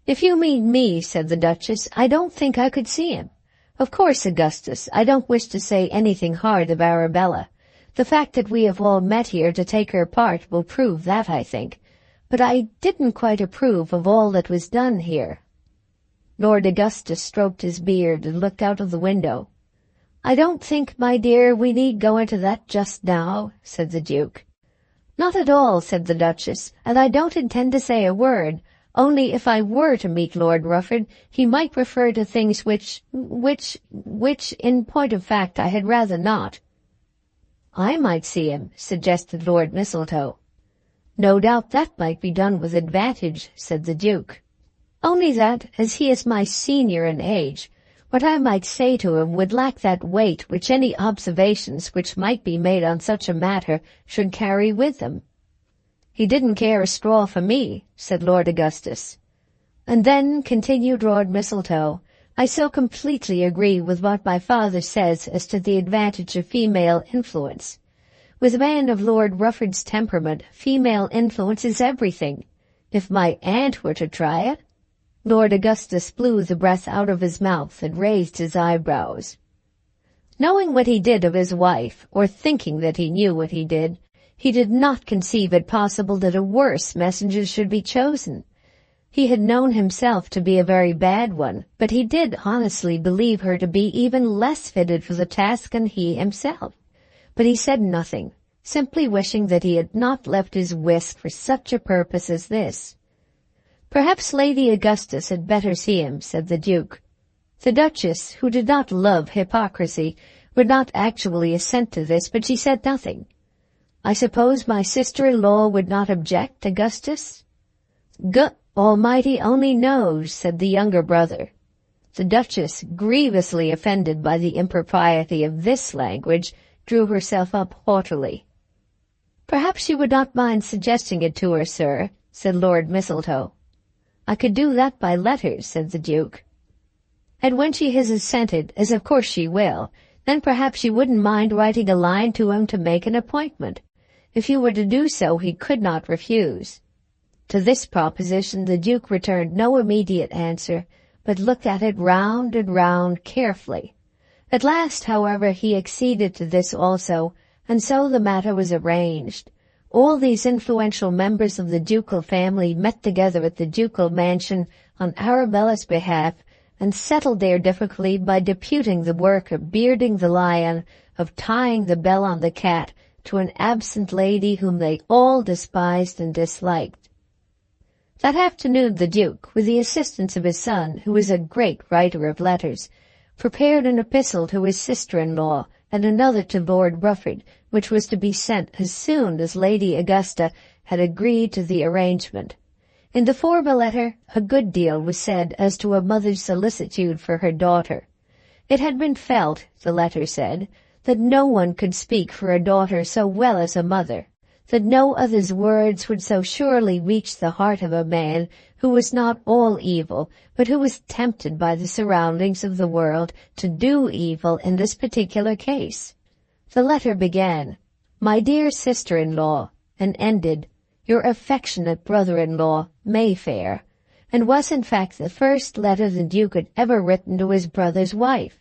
"If you mean me," said the Duchess, "I don't think I could see him. Of course, Augustus, I don't wish to say anything hard of Arabella. The fact that we have all met here to take her part will prove that, I think. But I didn't quite approve of all that was done here." Lord Augustus stroked his beard and looked out of the window. "I don't think, my dear, we need go into that just now," said the Duke. "Not at all," said the Duchess, "and I don't intend to say a word. Only if I were to meet Lord Rufford, he might refer to things which, in point of fact, I had rather not." "I might see him," suggested Lord Mistletoe. "No doubt that might be done with advantage," said the Duke. "Only that, as he is my senior in age, what I might say to him would lack that weight which any observations which might be made on such a matter should carry with them." "He didn't care a straw for me," said Lord Augustus. "And then," continued Lord Mistletoe, "I so completely agree with what my father says as to the advantage of female influence. With a man of Lord Rufford's temperament, female influence is everything. If my aunt were to try it—" Lord Augustus blew the breath out of his mouth and raised his eyebrows. Knowing what he did of his wife, or thinking that he knew what he did not conceive it possible that a worse messenger should be chosen. He had known himself to be a very bad one, but he did honestly believe her to be even less fitted for the task than he himself. But he said nothing, simply wishing that he had not left his whisk for such a purpose as this. "Perhaps Lady Augustus had better see him," said the Duke. The Duchess, who did not love hypocrisy, would not actually assent to this, but she said nothing. "I suppose my sister-in-law would not object, Augustus?" "God Almighty only knows," said the younger brother. The Duchess, grievously offended by the impropriety of this language, drew herself up haughtily. "Perhaps you would not mind suggesting it to her, sir," said Lord Mistletoe. "I could do that by letters," said the Duke. "And when she has assented, as of course she will, then perhaps you wouldn't mind writing a line to him to make an appointment. If you were to do so, he could not refuse." To this proposition the Duke returned no immediate answer, but looked at it round and round carefully. At last, however, he acceded to this also, and so the matter was arranged. All these influential members of the ducal family met together at the ducal mansion on Arabella's behalf, and settled their difficulty by deputing the work of bearding the lion, of tying the bell on the cat, to an absent lady whom they all despised and disliked. That afternoon the Duke, with the assistance of his son, who was a great writer of letters, prepared an epistle to his sister-in-law and another to Lord Rufford, which was to be sent as soon as Lady Augusta had agreed to the arrangement. In the former letter a good deal was said as to a mother's solicitude for her daughter. It had been felt, the letter said, that no one could speak for a daughter so well as a mother, that no other's words would so surely reach the heart of a man who was not all evil, but who was tempted by the surroundings of the world to do evil in this particular case. The letter began, "My dear sister-in-law," and ended, "Your affectionate brother-in-law, Mayfair," and was in fact the first letter the Duke had ever written to his brother's wife.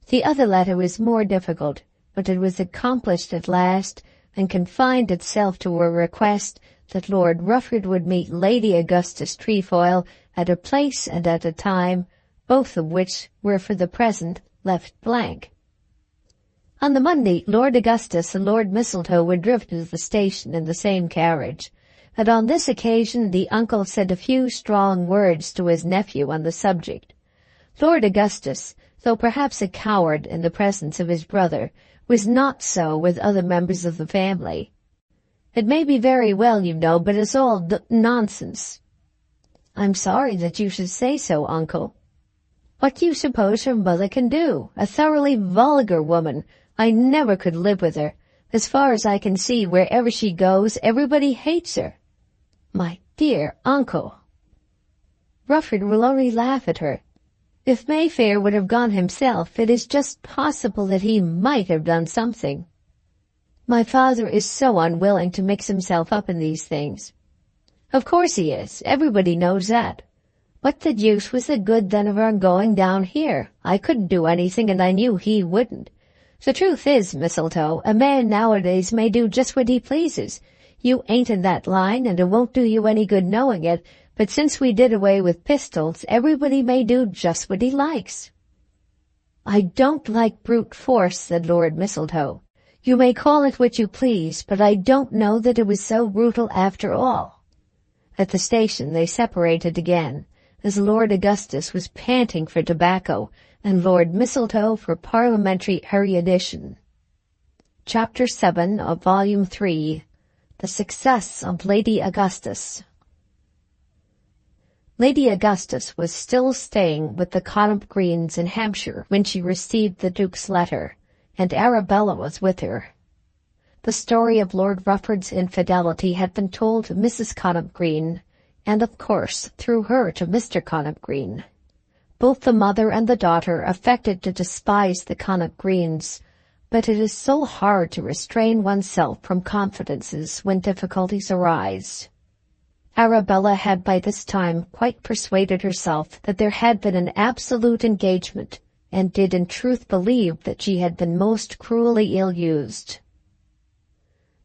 The other letter was more difficult, but it was accomplished at last, and confined itself to a request that Lord Rufford would meet Lady Augustus Trefoil at a place and at a time, both of which were for the present left blank. On the Monday, Lord Augustus and Lord Mistletoe were driven to the station in the same carriage, and on this occasion the uncle said a few strong words to his nephew on the subject. Lord Augustus, though perhaps a coward in the presence of his brother, was not so with other members of the family. "It may be very well, you know, but it's all nonsense." "I'm sorry that you should say so, uncle." "What do you suppose her mother can do? A thoroughly vulgar woman. I never could live with her. As far as I can see, wherever she goes, everybody hates her." "My dear uncle." "Rufford will only laugh at her. If Mayfair would have gone himself, it is just possible that he might have done something. My father is so unwilling to mix himself up in these things." "Of course he is. Everybody knows that. What the deuce was the good then of our going down here? I couldn't do anything, and I knew he wouldn't. The truth is, Mistletoe, a man nowadays may do just what he pleases. You ain't in that line, and it won't do you any good knowing it, but since we did away with pistols, everybody may do just what he likes." "I don't like brute force," said Lord Mistletoe. "You may call it what you please, but I don't know that it was so brutal after all." At the station they separated again, as Lord Augustus was panting for tobacco, and Lord Mistletoe for parliamentary erudition. Chapter 7 of Volume 3. The Success of Lady Augustus. Lady Augustus was still staying with the Connop Greens in Hampshire when she received the Duke's letter, and Arabella was with her. The story of Lord Rufford's infidelity had been told to Mrs. Connop Green, and of course through her to Mr. Connop Green. Both the mother and the daughter affected to despise the Connop Greens, but it is so hard to restrain oneself from confidences when difficulties arise. Arabella had by this time quite persuaded herself that there had been an absolute engagement, and did in truth believe that she had been most cruelly ill-used.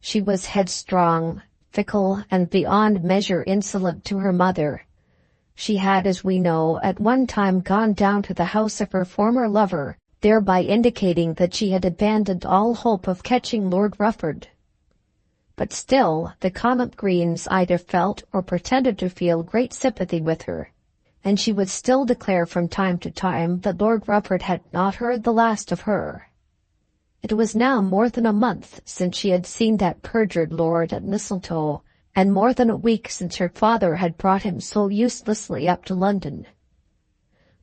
She was headstrong, fickle, and beyond measure insolent to her mother. She had, as we know, at one time gone down to the house of her former lover, thereby indicating that she had abandoned all hope of catching Lord Rufford. But still, the Connop Greens either felt or pretended to feel great sympathy with her, and she would still declare from time to time that Lord Rufford had not heard the last of her. It was now more than a month since she had seen that perjured lord at Mistletoe, and more than a week since her father had brought him so uselessly up to London.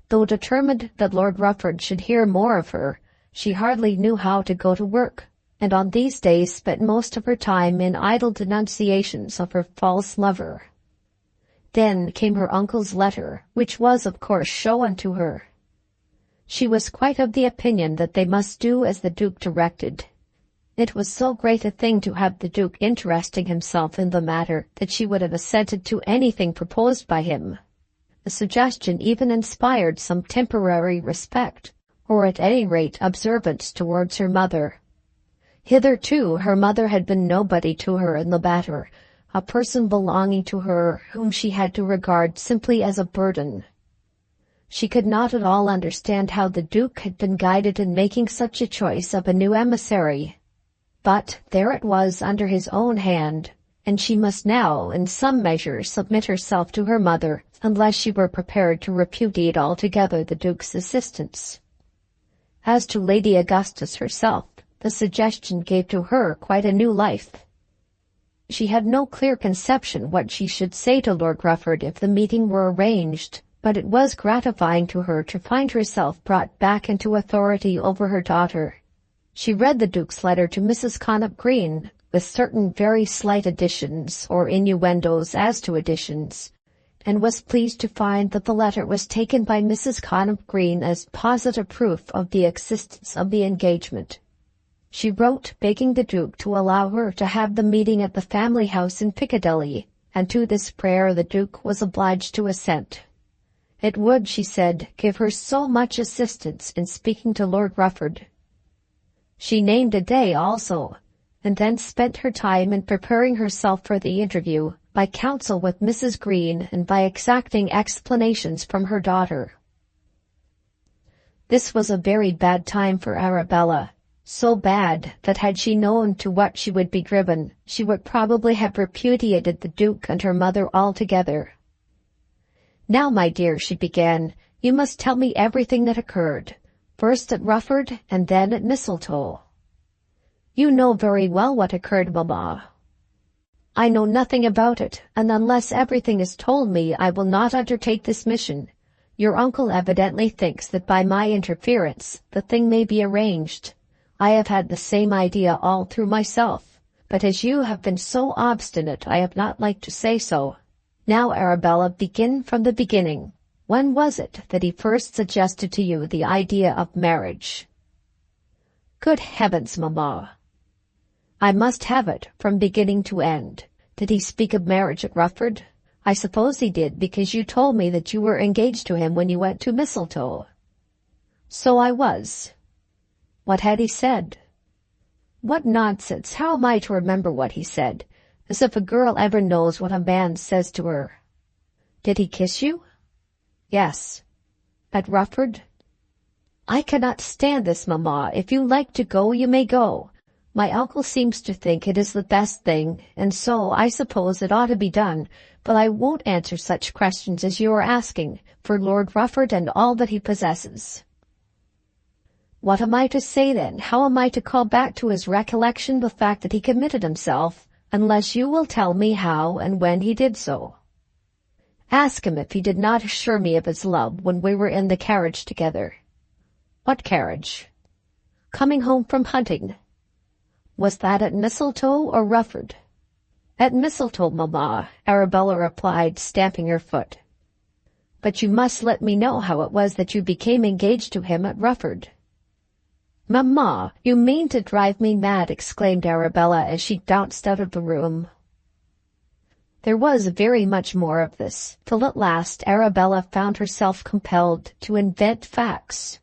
Though determined that Lord Rufford should hear more of her, she hardly knew how to go to work, and on these days spent most of her time in idle denunciations of her false lover. Then came her uncle's letter, which was of course shown to her. She was quite of the opinion that they must do as the Duke directed. It was so great a thing to have the Duke interesting himself in the matter that she would have assented to anything proposed by him. The suggestion even inspired some temporary respect, or at any rate observance towards her mother. Hitherto her mother had been nobody to her in the matter, a person belonging to her whom she had to regard simply as a burden. She could not at all understand how the Duke had been guided in making such a choice of a new emissary. But there it was under his own hand, and she must now in some measure submit herself to her mother, unless she were prepared to repudiate altogether the Duke's assistance. As to Lady Augustus herself, the suggestion gave to her quite a new life. She had no clear conception what she should say to Lord Rufford if the meeting were arranged, but it was gratifying to her to find herself brought back into authority over her daughter. She read the Duke's letter to Mrs. Connop Green, with certain very slight additions or innuendos as to additions, and was pleased to find that the letter was taken by Mrs. Connop Green as positive proof of the existence of the engagement. She wrote begging the Duke to allow her to have the meeting at the family house in Piccadilly, and to this prayer the Duke was obliged to assent. It would, she said, give her so much assistance in speaking to Lord Rufford. She named a day also, and then spent her time in preparing herself for the interview, by counsel with Mrs. Green and by exacting explanations from her daughter. This was a very bad time for Arabella, so bad that had she known to what she would be driven, she would probably have repudiated the Duke and her mother altogether. "Now, my dear," she began, "you must tell me everything that occurred. First at Rufford, and then at Mistletoe." "You know very well what occurred, mamma." "I know nothing about it, and unless everything is told me I will not undertake this mission. Your uncle evidently thinks that by my interference the thing may be arranged. I have had the same idea all through myself, but as you have been so obstinate I have not liked to say so. Now, Arabella, begin from the beginning. When was it that he first suggested to you the idea of marriage?" "Good heavens, mamma!" "I must have it from beginning to end. Did he speak of marriage at Rufford? I suppose he did, because you told me that you were engaged to him when you went to Mistletoe." "So I was." "What had he said?" "What nonsense! How am I to remember what he said? As if a girl ever knows what a man says to her." "Did he kiss you?" "Yes." "At Rufford?" "I cannot stand this, mamma. If you like to go, you may go. My uncle seems to think it is the best thing, and so I suppose it ought to be done, but I won't answer such questions as you are asking, for Lord Rufford and all that he possesses." "What am I to say then? How am I to call back to his recollection the fact that he committed himself, unless you will tell me how and when he did so?" "Ask him if he did not assure me of his love when we were in the carriage together." "What carriage?" "Coming home from hunting." "Was that at Mistletoe or Rufford?" "At Mistletoe, mamma," Arabella replied, stamping her foot. "But you must let me know how it was that you became engaged to him at Rufford." "Mamma, you mean to drive me mad," exclaimed Arabella as she bounced out of the room. There was very much more of this, till at last Arabella found herself compelled to invent facts.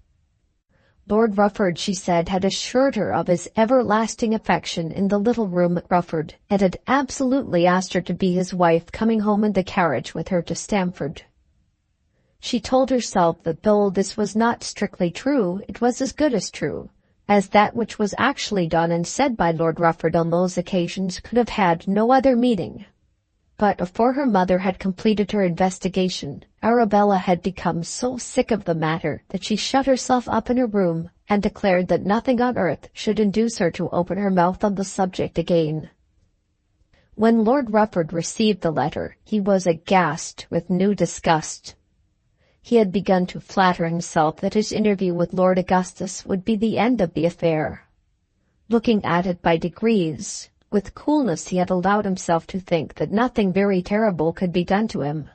Lord Rufford, she said, had assured her of his everlasting affection in the little room at Rufford, and had absolutely asked her to be his wife, coming home in the carriage with her to Stamford. She told herself that though this was not strictly true, it was as good as true, as that which was actually done and said by Lord Rufford on those occasions could have had no other meaning. But before her mother had completed her investigation, Arabella had become so sick of the matter that she shut herself up in her room and declared that nothing on earth should induce her to open her mouth on the subject again. When Lord Rufford received the letter, he was aghast with new disgust. He had begun to flatter himself that his interview with Lord Augustus would be the end of the affair. Looking at it by degrees, with coolness he had allowed himself to think that nothing very terrible could be done to him.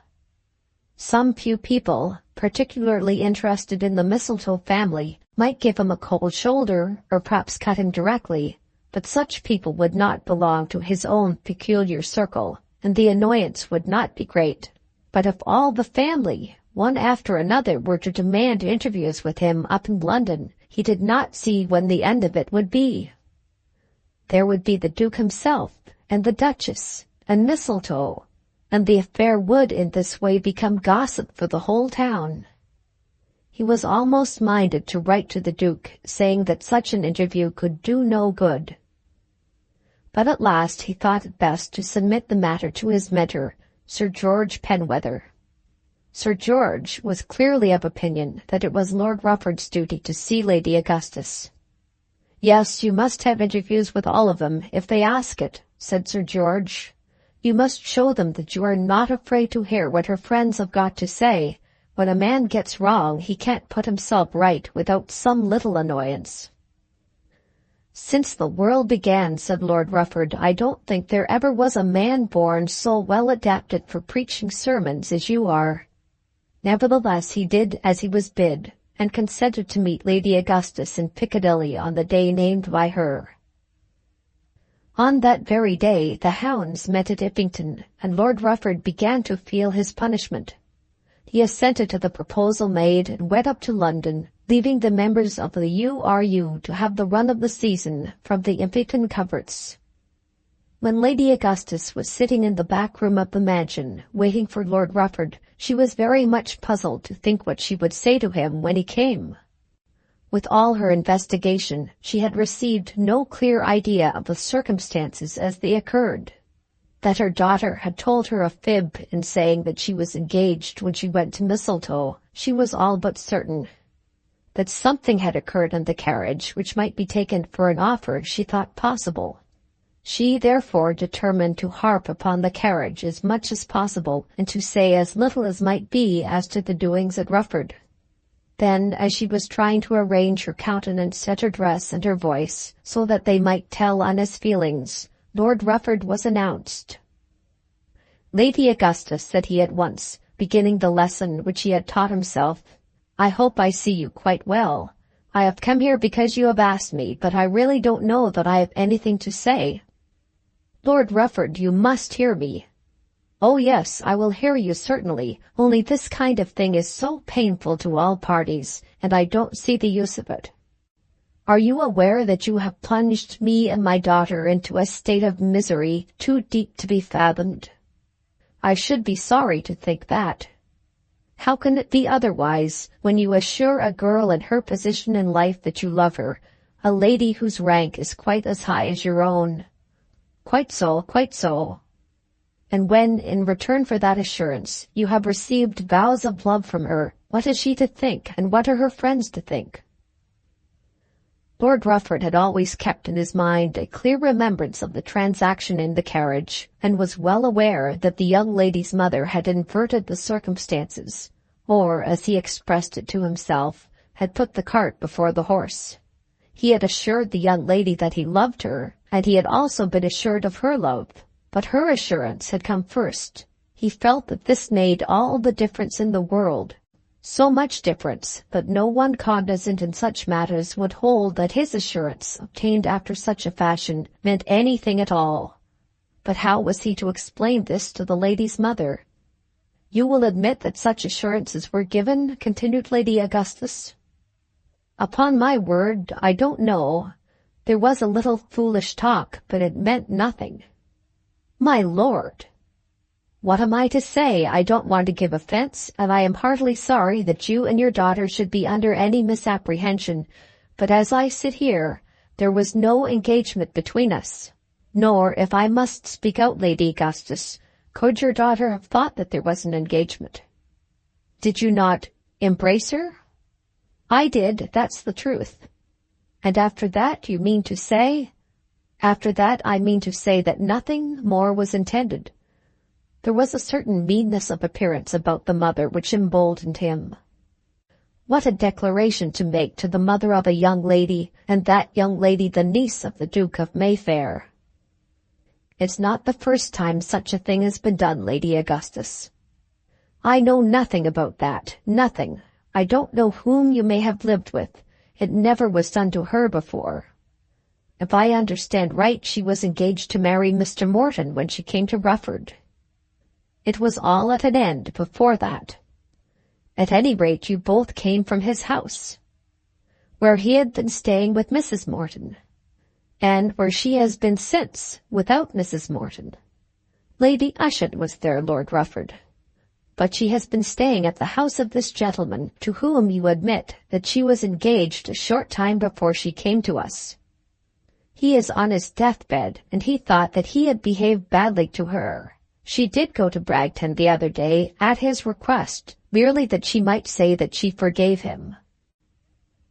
Some few people, particularly interested in the Mistletoe family, might give him a cold shoulder, or perhaps cut him directly, but such people would not belong to his own peculiar circle, and the annoyance would not be great. But if all the family, one after another, were to demand interviews with him up in London, he did not see when the end of it would be. There would be the Duke himself, and the Duchess, and Mistletoe, and the affair would in this way become gossip for the whole town. He was almost minded to write to the Duke, saying that such an interview could do no good. But at last he thought it best to submit the matter to his mentor, Sir George Penwether. Sir George was clearly of opinion that it was Lord Rufford's duty to see Lady Augustus. "Yes, you must have interviews with all of them, if they ask it," said Sir George. "You must show them that you are not afraid to hear what her friends have got to say. When a man gets wrong, he can't put himself right without some little annoyance." "Since the world began," said Lord Rufford, "I don't think there ever was a man born so well adapted for preaching sermons as you are." Nevertheless, he did as he was bid, and consented to meet Lady Augustus in Piccadilly on the day named by her. On that very day the hounds met at Ippington, and Lord Rufford began to feel his punishment. He assented to the proposal made and went up to London, leaving the members of the URU to have the run of the season from the Ippington coverts. When Lady Augustus was sitting in the back room of the mansion, waiting for Lord Rufford, she was very much puzzled to think what she would say to him when he came. With all her investigation, she had received no clear idea of the circumstances as they occurred. That her daughter had told her a fib in saying that she was engaged when she went to Mistletoe, she was all but certain. That something had occurred in the carriage which might be taken for an offer she thought possible. She therefore determined to harp upon the carriage as much as possible, and to say as little as might be as to the doings at Rufford. Then, as she was trying to arrange her countenance and her dress and her voice, so that they might tell on his feelings, Lord Rufford was announced. "Lady Augustus," said he at once, beginning the lesson which he had taught himself, "I hope I see you quite well. I have come here because you have asked me, but I really don't know that I have anything to say." "Lord Rufford, you must hear me." "Oh yes, I will hear you certainly, only this kind of thing is so painful to all parties, and I don't see the use of it. Are you aware that you have plunged me and my daughter into a state of misery too deep to be fathomed? I should be sorry to think that. How can it be otherwise, when you assure a girl in her position in life that you love her, a lady whose rank is quite as high as your own?" "Quite so, quite so." "And when, in return for that assurance, you have received vows of love from her, what is she to think, and what are her friends to think?" Lord Rufford had always kept in his mind a clear remembrance of the transaction in the carriage, and was well aware that the young lady's mother had inverted the circumstances, or, as he expressed it to himself, had put the cart before the horse. He had assured the young lady that he loved her, and he had also been assured of her love, but her assurance had come first. He felt that this made all the difference in the world. So much difference that no one cognizant in such matters would hold that his assurance, obtained after such a fashion, meant anything at all. But how was he to explain this to the lady's mother? "You will admit that such assurances were given?" continued Lady Augustus. "Upon my word, I don't know. There was a little foolish talk, but it meant nothing." "My lord!" What am I to say? I don't want to give offense, and I am heartily sorry that you and your daughter should be under any misapprehension, but as I sit here, there was no engagement between us. Nor, if I must speak out, Lady Augustus, could your daughter have thought that there was an engagement. Did you not embrace her? I did, that's the truth. And after that, you mean to say? After that, I mean to say that nothing more was intended. There was a certain meanness of appearance about the mother which emboldened him. What a declaration to make to the mother of a young lady, and that young lady the niece of the Duke of Mayfair. It's not the first time such a thing has been done, Lady Augustus. I know nothing about that, nothing. I don't know whom you may have lived with. It never was done to her before. If I understand right, she was engaged to marry Mr. Morton when she came to Rufford. It was all at an end before that. At any rate, you both came from his house, where he had been staying with Mrs. Morton, and where she has been since, without Mrs. Morton. Lady Ushant was there, Lord Rufford, but she has been staying at the house of this gentleman, to whom you admit that she was engaged a short time before she came to us. He is on his deathbed, and he thought that he had behaved badly to her. She did go to Bragton the other day, at his request, merely that she might say that she forgave him.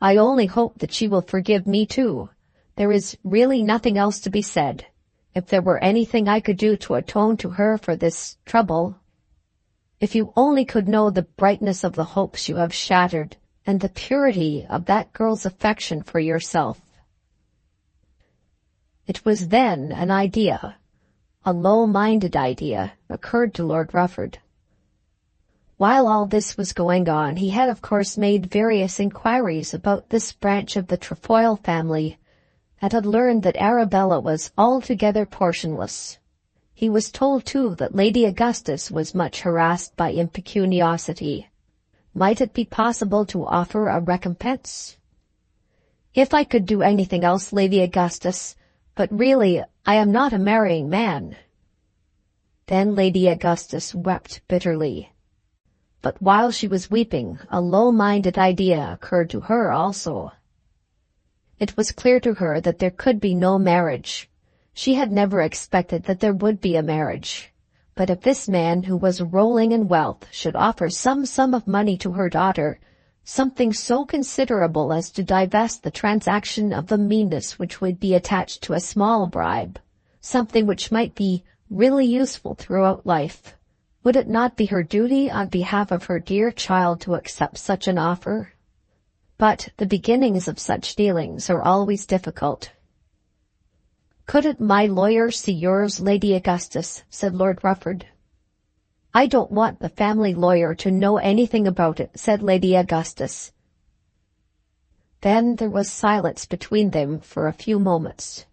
I only hope that she will forgive me too. There is really nothing else to be said. If there were anything I could do to atone to her for this trouble. If you only could know the brightness of the hopes you have shattered, and the purity of that girl's affection for yourself. It was then an idea, a low-minded idea, occurred to Lord Rufford. While all this was going on, he had of course made various inquiries about this branch of the Trefoil family, and had learned that Arabella was altogether portionless. He was told, too, that Lady Augustus was much harassed by impecuniosity. Might it be possible to offer a recompense? If I could do anything else, Lady Augustus, but really, I am not a marrying man. Then Lady Augustus wept bitterly. But while she was weeping, a low-minded idea occurred to her also. It was clear to her that there could be no marriage. She had never expected that there would be a marriage. But if this man, who was rolling in wealth, should offer some sum of money to her daughter, something so considerable as to divest the transaction of the meanness which would be attached to a small bribe, something which might be really useful throughout life, would it not be her duty on behalf of her dear child to accept such an offer? But the beginnings of such dealings are always difficult. "Couldn't my lawyer see yours, Lady Augustus?" said Lord Rufford. "I don't want the family lawyer to know anything about it," said Lady Augustus. Then there was silence between them for a few moments.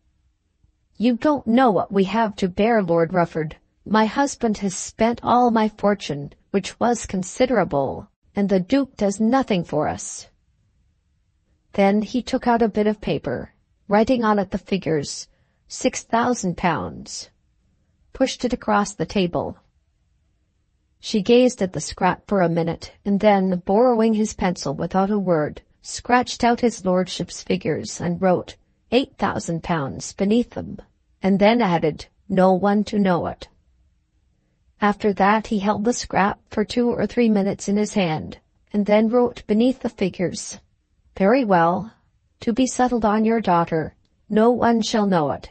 "You don't know what we have to bear, Lord Rufford. My husband has spent all my fortune, which was considerable, and the Duke does nothing for us." Then he took out a bit of paper, writing on it the figures, £6,000, pushed it across the table. She gazed at the scrap for a minute, and then, borrowing his pencil without a word, scratched out his lordship's figures and wrote £8,000 beneath them, and then added, "No one to know it." After that he held the scrap for 2 or 3 minutes in his hand, and then wrote beneath the figures, "Very well, to be settled on your daughter. No one shall know it."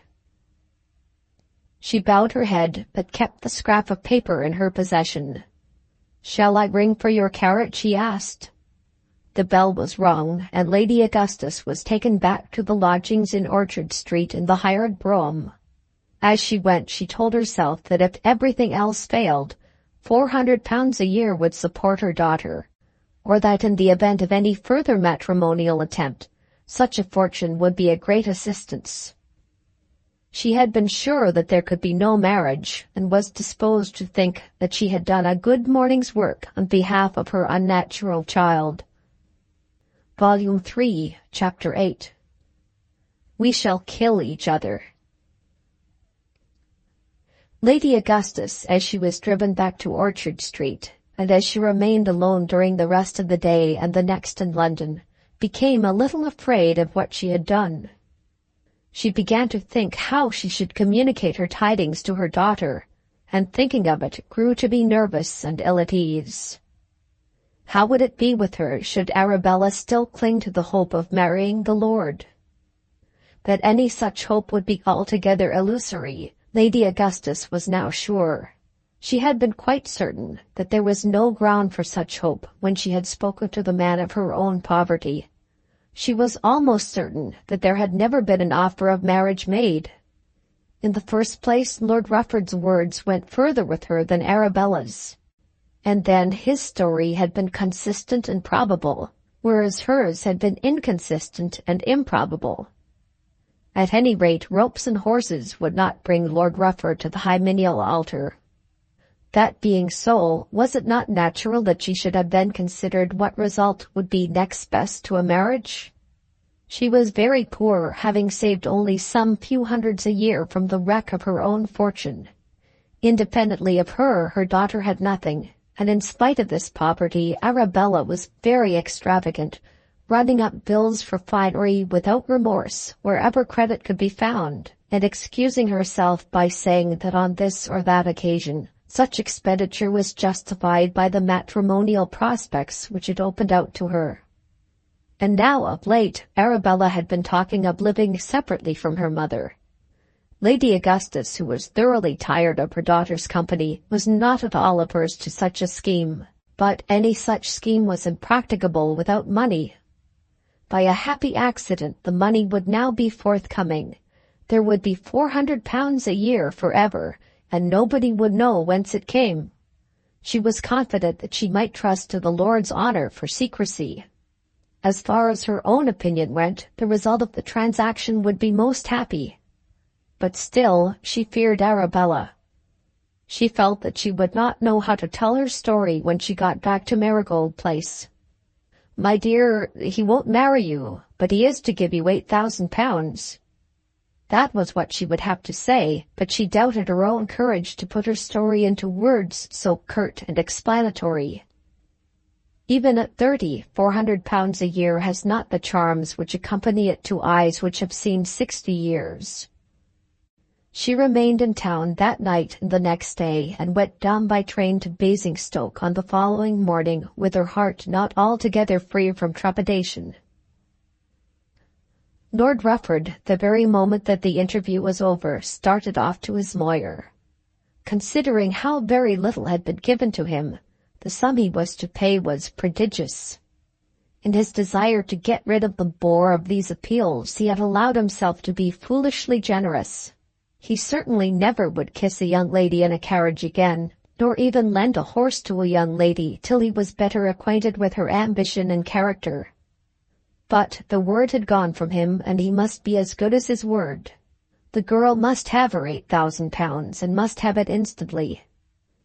She bowed her head, but kept the scrap of paper in her possession. "Shall I ring for your carriage?" he asked. The bell was rung, and Lady Augustus was taken back to the lodgings in Orchard Street in the hired brougham. As she went, she told herself that if everything else failed, £400 a year would support her daughter, or that in the event of any further matrimonial attempt, such a fortune would be a great assistance. She had been sure that there could be no marriage, and was disposed to think that she had done a good morning's work on behalf of her unnatural child. Volume 3, Chapter 8. We shall kill each other. Lady Augustus, as she was driven back to Orchard Street, and as she remained alone during the rest of the day and the next in London, became a little afraid of what she had done. She began to think how she should communicate her tidings to her daughter, and thinking of it grew to be nervous and ill at ease. How would it be with her should Arabella still cling to the hope of marrying the lord? That any such hope would be altogether illusory, Lady Augustus was now sure. She had been quite certain that there was no ground for such hope when she had spoken to the man of her own poverty. She was almost certain that there had never been an offer of marriage made. In the first place, Lord Rufford's words went further with her than Arabella's. And then his story had been consistent and probable, whereas hers had been inconsistent and improbable. At any rate, ropes and horses would not bring Lord Rufford to the hymeneal altar. That being so, was it not natural that she should have then considered what result would be next best to a marriage? She was very poor, having saved only some few hundreds a year from the wreck of her own fortune. Independently of her, her daughter had nothing, and in spite of this poverty, Arabella was very extravagant, running up bills for finery without remorse wherever credit could be found, and excusing herself by saying that on this or that occasion, such expenditure was justified by the matrimonial prospects which it opened out to her. And now, of late, Arabella had been talking of living separately from her mother. Lady Augustus, who was thoroughly tired of her daughter's company, was not at all averse to such a scheme, but any such scheme was impracticable without money. By a happy accident, the money would now be forthcoming. There would be £400 a year forever, and nobody would know whence it came. She was confident that she might trust to the Lord's honour for secrecy. As far as her own opinion went, the result of the transaction would be most happy. But still, she feared Arabella. She felt that she would not know how to tell her story when she got back to Marigold Place. "My dear, he won't marry you, but he is to give you £8,000. That was what she would have to say, but she doubted her own courage to put her story into words so curt and explanatory. Even at 30, £400 a year has not the charms which accompany it to eyes which have seen 60 years. She remained in town that night and the next day, and went down by train to Basingstoke on the following morning, with her heart not altogether free from trepidation. Lord Rufford, the very moment that the interview was over, started off to his lawyer. Considering how very little had been given to him, the sum he was to pay was prodigious. In his desire to get rid of the bore of these appeals, he had allowed himself to be foolishly generous. He certainly never would kiss a young lady in a carriage again, nor even lend a horse to a young lady till he was better acquainted with her ambition and character. But the word had gone from him, and he must be as good as his word. The girl must have her £8,000, and must have it instantly.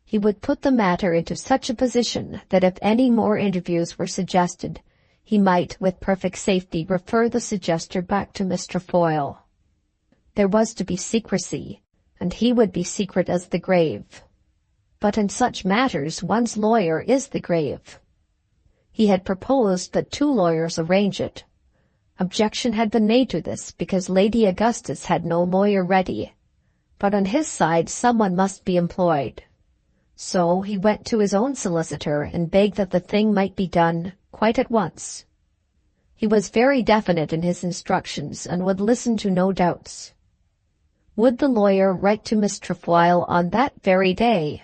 He would put the matter into such a position that if any more interviews were suggested, he might with perfect safety refer the suggester back to Mr. Foyle. There was to be secrecy, and he would be secret as the grave. But in such matters one's lawyer is the grave. He had proposed that 2 lawyers arrange it. Objection had been made to this because Lady Augustus had no lawyer ready, but on his side someone must be employed. So he went to his own solicitor and begged that the thing might be done quite at once. He was very definite in his instructions and would listen to no doubts. Would the lawyer write to Miss Trefoil on that very day?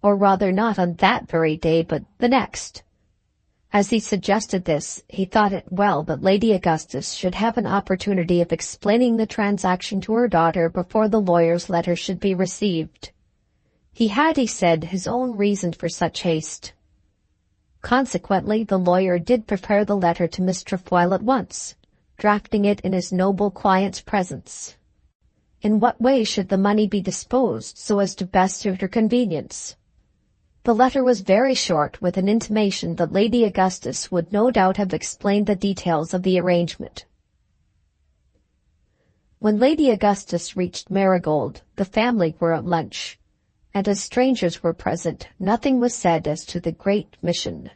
Or rather not on that very day, but the next. As he suggested this, he thought it well that Lady Augustus should have an opportunity of explaining the transaction to her daughter before the lawyer's letter should be received. He had, he said, his own reason for such haste. Consequently, the lawyer did prepare the letter to Miss Trefoil at once, drafting it in his noble client's presence. In what way should the money be disposed so as to best suit her convenience? The letter was very short, with an intimation that Lady Augustus would no doubt have explained the details of the arrangement. When Lady Augustus reached Marigold, the family were at lunch, and as strangers were present, nothing was said as to the great mission.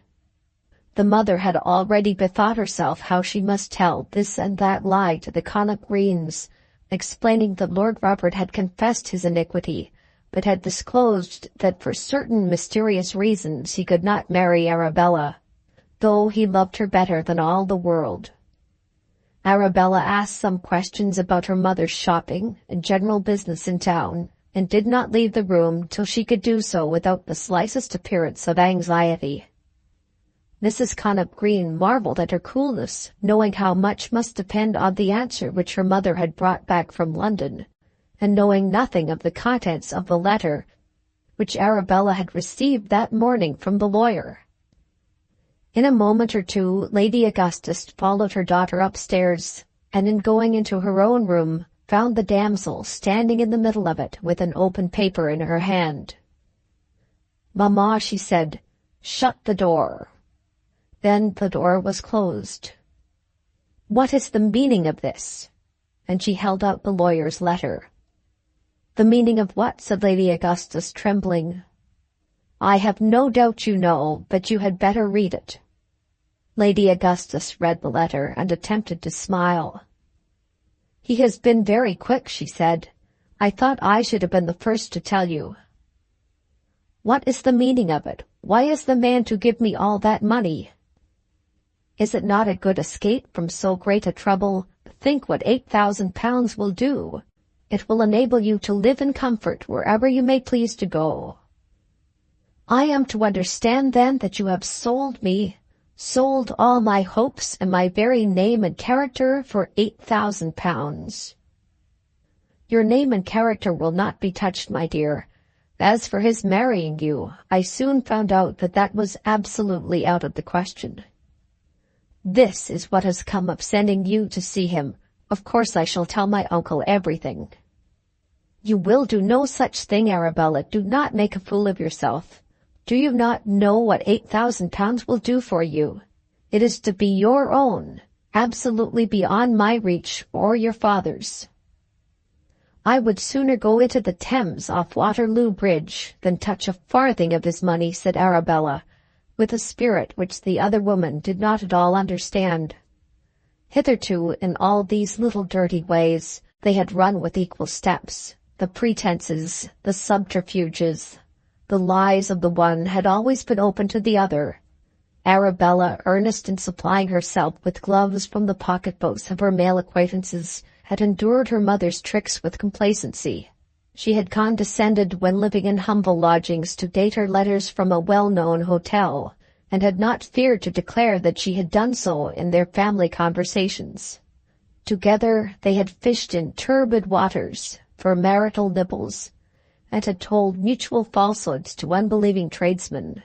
The mother had already bethought herself how she must tell this and that lie to the Connop Greens, explaining that Lord Robert had confessed his iniquity, but had disclosed that for certain mysterious reasons he could not marry Arabella, though he loved her better than all the world. Arabella asked some questions about her mother's shopping and general business in town, and did not leave the room till she could do so without the slightest appearance of anxiety. Mrs. Connop Green marvelled at her coolness, knowing how much must depend on the answer which her mother had brought back from London, and knowing nothing of the contents of the letter which Arabella had received that morning from the lawyer. In a moment or two, Lady Augustus followed her daughter upstairs, and in going into her own room, found the damsel standing in the middle of it with an open paper in her hand. "Mamma," she said, "shut the door." Then the door was closed. "What is the meaning of this?" And she held out the lawyer's letter. "The meaning of what?" said Lady Augustus, trembling. "I have no doubt you know, but you had better read it." Lady Augustus read the letter and attempted to smile. "He has been very quick," she said. "I thought I should have been the first to tell you." "What is the meaning of it? Why is the man to give me all that money?" "Is it not a good escape from so great a trouble? Think what £8,000 will do. It will enable you to live in comfort wherever you may please to go." "I am to understand, then, that you have sold me, sold all my hopes and my very name and character for £8,000. "Your name and character will not be touched, my dear. As for his marrying you, I soon found out that that was absolutely out of the question. This is what has come of sending you to see him. Of course I shall tell my uncle everything." "You will do no such thing, Arabella. Do not make a fool of yourself. Do you not know what £8,000 will do for you? It is to be your own, absolutely beyond my reach or your father's." "I would sooner go into the Thames off Waterloo Bridge than touch a farthing of his money," said Arabella, with a spirit which the other woman did not at all understand. Hitherto, in all these little dirty ways, they had run with equal steps. The pretenses, the subterfuges, the lies of the one had always been open to the other. Arabella, earnest in supplying herself with gloves from the pocketbooks of her male acquaintances, had endured her mother's tricks with complacency. She had condescended when living in humble lodgings to date her letters from a well-known hotel, and had not feared to declare that she had done so in their family conversations. Together they had fished in turbid waters for marital nibbles, and had told mutual falsehoods to unbelieving tradesmen.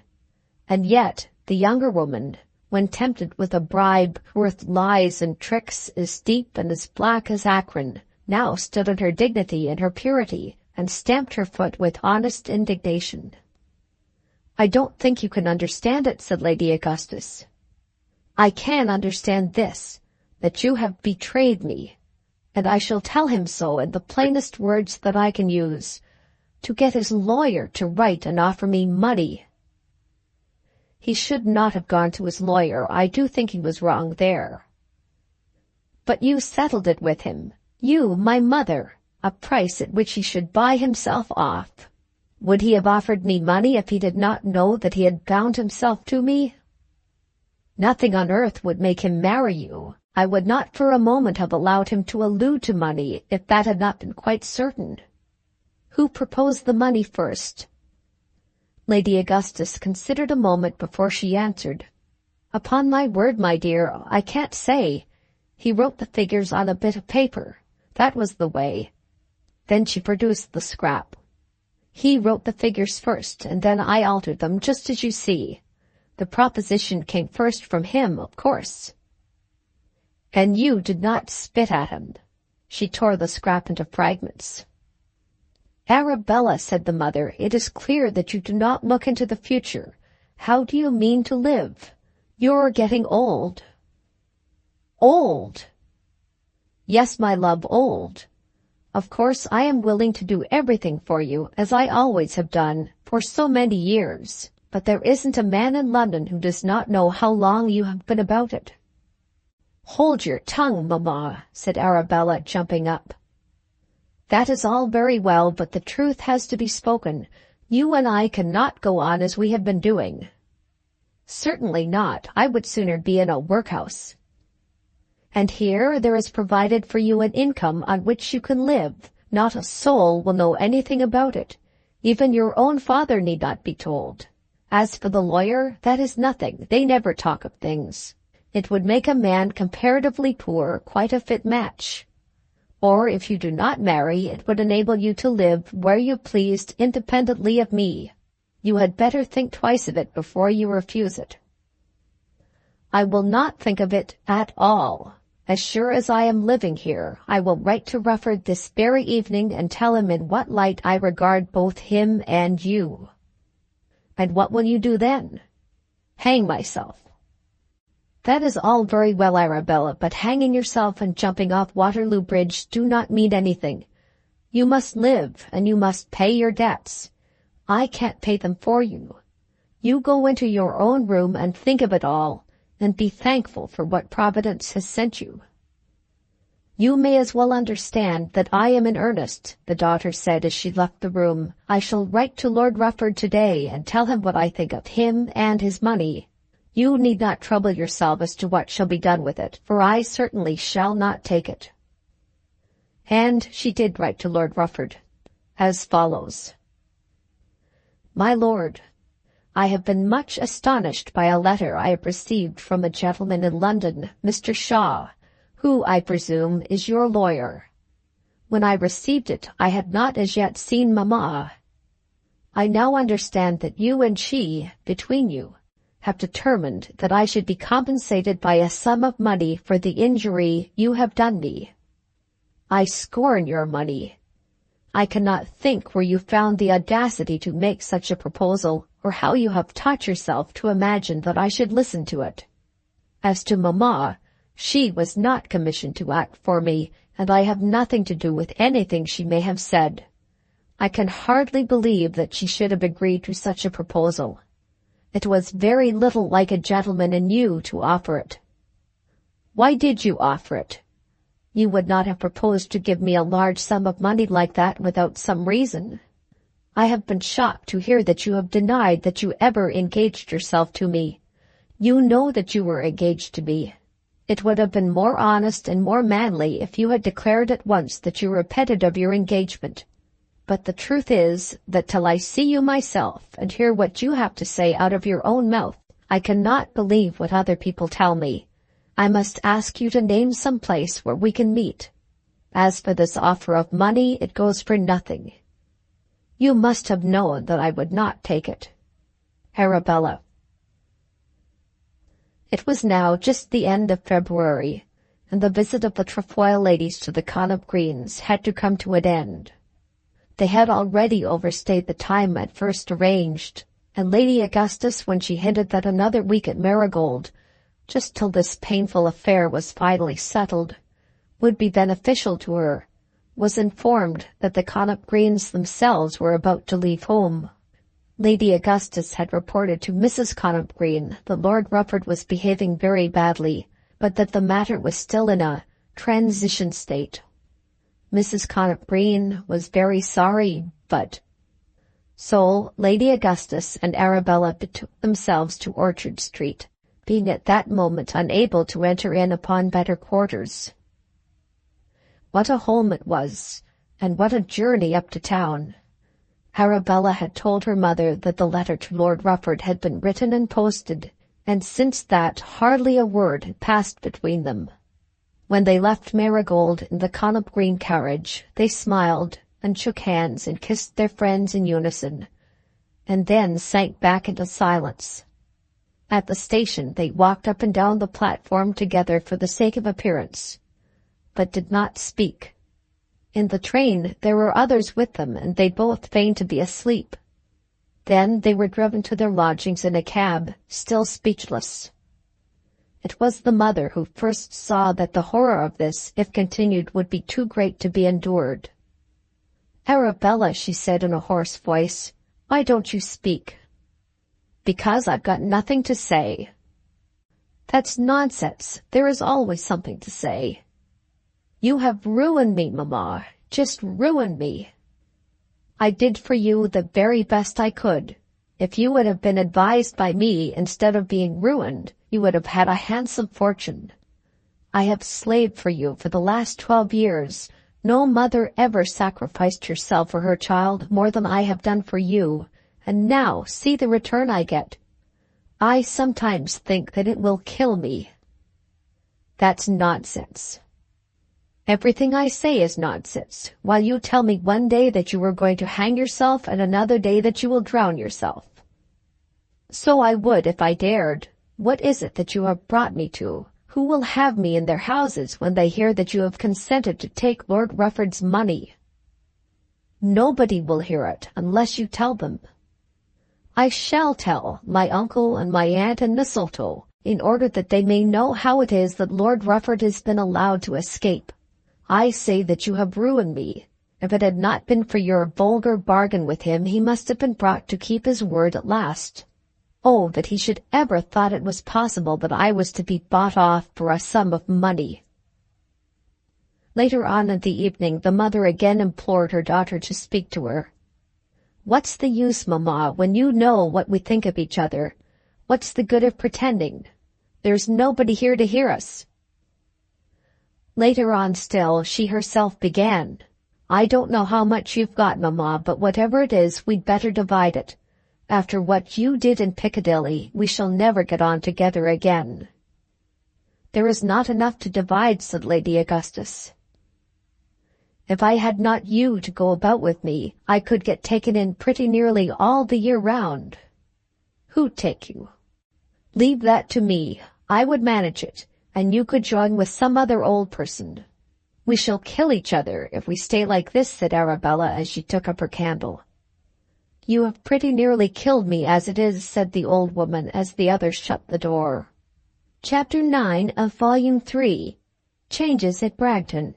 And yet the younger woman, when tempted with a bribe worth lies and tricks as deep and as black as Akron, now stood on her dignity and her purity, and stamped her foot with honest indignation. "I don't think you can understand it," said Lady Augustus. "I can understand this, that you have betrayed me, and I shall tell him so in the plainest words that I can use, to get his lawyer to write and offer me money." "He should not have gone to his lawyer. I do think he was wrong there." "But you settled it with him. You, my mother, a price at which he should buy himself off. Would he have offered me money if he did not know that he had bound himself to me?" "Nothing on earth would make him marry you. I would not for a moment have allowed him to allude to money if that had not been quite certain." "Who proposed the money first?" Lady Augustus considered a moment before she answered. "Upon my word, my dear, I can't say. He wrote the figures on a bit of paper. That was the way." Then she produced the scrap. "He wrote the figures first, and then I altered them, just as you see. The proposition came first from him, of course." "And you did not spit at him?" She tore the scrap into fragments. "Arabella," said the mother, "it is clear that you do not look into the future. How do you mean to live? You're getting old." "Old!" Yes, my love, old. Of course I am willing to do everything for you, as I always have done, for so many years, but there isn't a man in London who does not know how long you have been about it. Hold your tongue, mamma, said Arabella, jumping up. That is all very well, but the truth has to be spoken. You and I cannot go on as we have been doing. Certainly not. I would sooner be in a workhouse. And here there is provided for you an income on which you can live. Not a soul will know anything about it. Even your own father need not be told. As for the lawyer, that is nothing. They never talk of things. It would make a man comparatively poor quite a fit match. Or if you do not marry, it would enable you to live where you pleased independently of me. You had better think twice of it before you refuse it. I will not think of it at all. As sure as I am living here, I will write to Rufford this very evening and tell him in what light I regard both him and you. And what will you do then? Hang myself. That is all very well, Arabella, but hanging yourself and jumping off Waterloo Bridge do not mean anything. You must live, and you must pay your debts. I can't pay them for you. You go into your own room and think of it all, and be thankful for what Providence has sent you. You may as well understand that I am in earnest, the daughter said as she left the room. I shall write to Lord Rufford today and tell him what I think of him and his money. You need not trouble yourself as to what shall be done with it, for I certainly shall not take it. And she did write to Lord Rufford, as follows. My lord, I have been much astonished by a letter I have received from a gentleman in London, Mr. Shaw, who, I presume, is your lawyer. When I received it, I had not as yet seen mamma. I now understand that you and she, between you, have determined that I should be compensated by a sum of money for the injury you have done me. I scorn your money. I cannot think where you found the audacity to make such a proposal, or how you have taught yourself to imagine that I should listen to it. As to mamma, she was not commissioned to act for me, and I have nothing to do with anything she may have said. I can hardly believe that she should have agreed to such a proposal. It was very little like a gentleman in you to offer it. Why did you offer it? You would not have proposed to give me a large sum of money like that without some reason. I have been shocked to hear that you have denied that you ever engaged yourself to me. You know that you were engaged to me. It would have been more honest and more manly if you had declared at once that you repented of your engagement. But the truth is that till I see you myself and hear what you have to say out of your own mouth, I cannot believe what other people tell me. I must ask you to name some place where we can meet. As for this offer of money, it goes for nothing. You must have known that I would not take it. Arabella. It was now just the end of February, and the visit of the Trefoil ladies to the Connop Greens had to come to an end. They had already overstayed the time at first arranged, and Lady Augustus, when she hinted that another week at Marigold, just till this painful affair was finally settled, would be beneficial to her, was informed that the Connop Greens themselves were about to leave home. Lady Augustus had reported to Mrs. Connop Green that Lord Rufford was behaving very badly, but that the matter was still in a transition state. Mrs. Connop Green was very sorry, but... So Lady Augustus and Arabella betook themselves to Orchard Street, being at that moment unable to enter in upon better quarters. What a home it was, and what a journey up to town! Arabella had told her mother that the letter to Lord Rufford had been written and posted, and since that hardly a word had passed between them. When they left Marigold in the Connop Green carriage, they smiled and shook hands and kissed their friends in unison, and then sank back into silence. At the station they walked up and down the platform together for the sake of appearance, but did not speak. In the train there were others with them, and they both feigned to be asleep. Then they were driven to their lodgings in a cab, still speechless. It was the mother who first saw that the horror of this, if continued, would be too great to be endured. "Arabella," she said in a hoarse voice, "why don't you speak?" "Because I've got nothing to say." "That's nonsense. There is always something to say." "You have ruined me, Mamma, just ruined me." "I did for you the very best I could. If you would have been advised by me instead of being ruined, you would have had a handsome fortune. I have slaved for you for the last 12 years. No mother ever sacrificed herself for her child more than I have done for you, and now see the return I get. I sometimes think that it will kill me." "That's nonsense." "Everything I say is nonsense, while you tell me one day that you are going to hang yourself and another day that you will drown yourself." "So I would if I dared. What is it that you have brought me to? Who will have me in their houses when they hear that you have consented to take Lord Rufford's money?" "Nobody will hear it unless you tell them." "I shall tell my uncle and my aunt and Mistletoe, in order that they may know how it is that Lord Rufford has been allowed to escape. I say that you have ruined me. If it had not been for your vulgar bargain with him, he must have been brought to keep his word at last. Oh, that he should ever thought it was possible that I was to be bought off for a sum of money." Later on in the evening, the mother again implored her daughter to speak to her. "What's the use, Mamma, when you know what we think of each other? What's the good of pretending? There's nobody here to hear us." Later on still, she herself began. "I don't know how much you've got, Mamma, but whatever it is, we'd better divide it. After what you did in Piccadilly, we shall never get on together again." "There is not enough to divide," said Lady Augustus. "If I had not you to go about with me, I could get taken in pretty nearly all the year round." "Who'd take you?" "Leave that to me. I would manage it, and you could join with some other old person." "We shall kill each other if we stay like this," said Arabella as she took up her candle. "You have pretty nearly killed me as it is," said the old woman as the other shut the door. Chapter 9 of Volume 3. Changes at Bragton.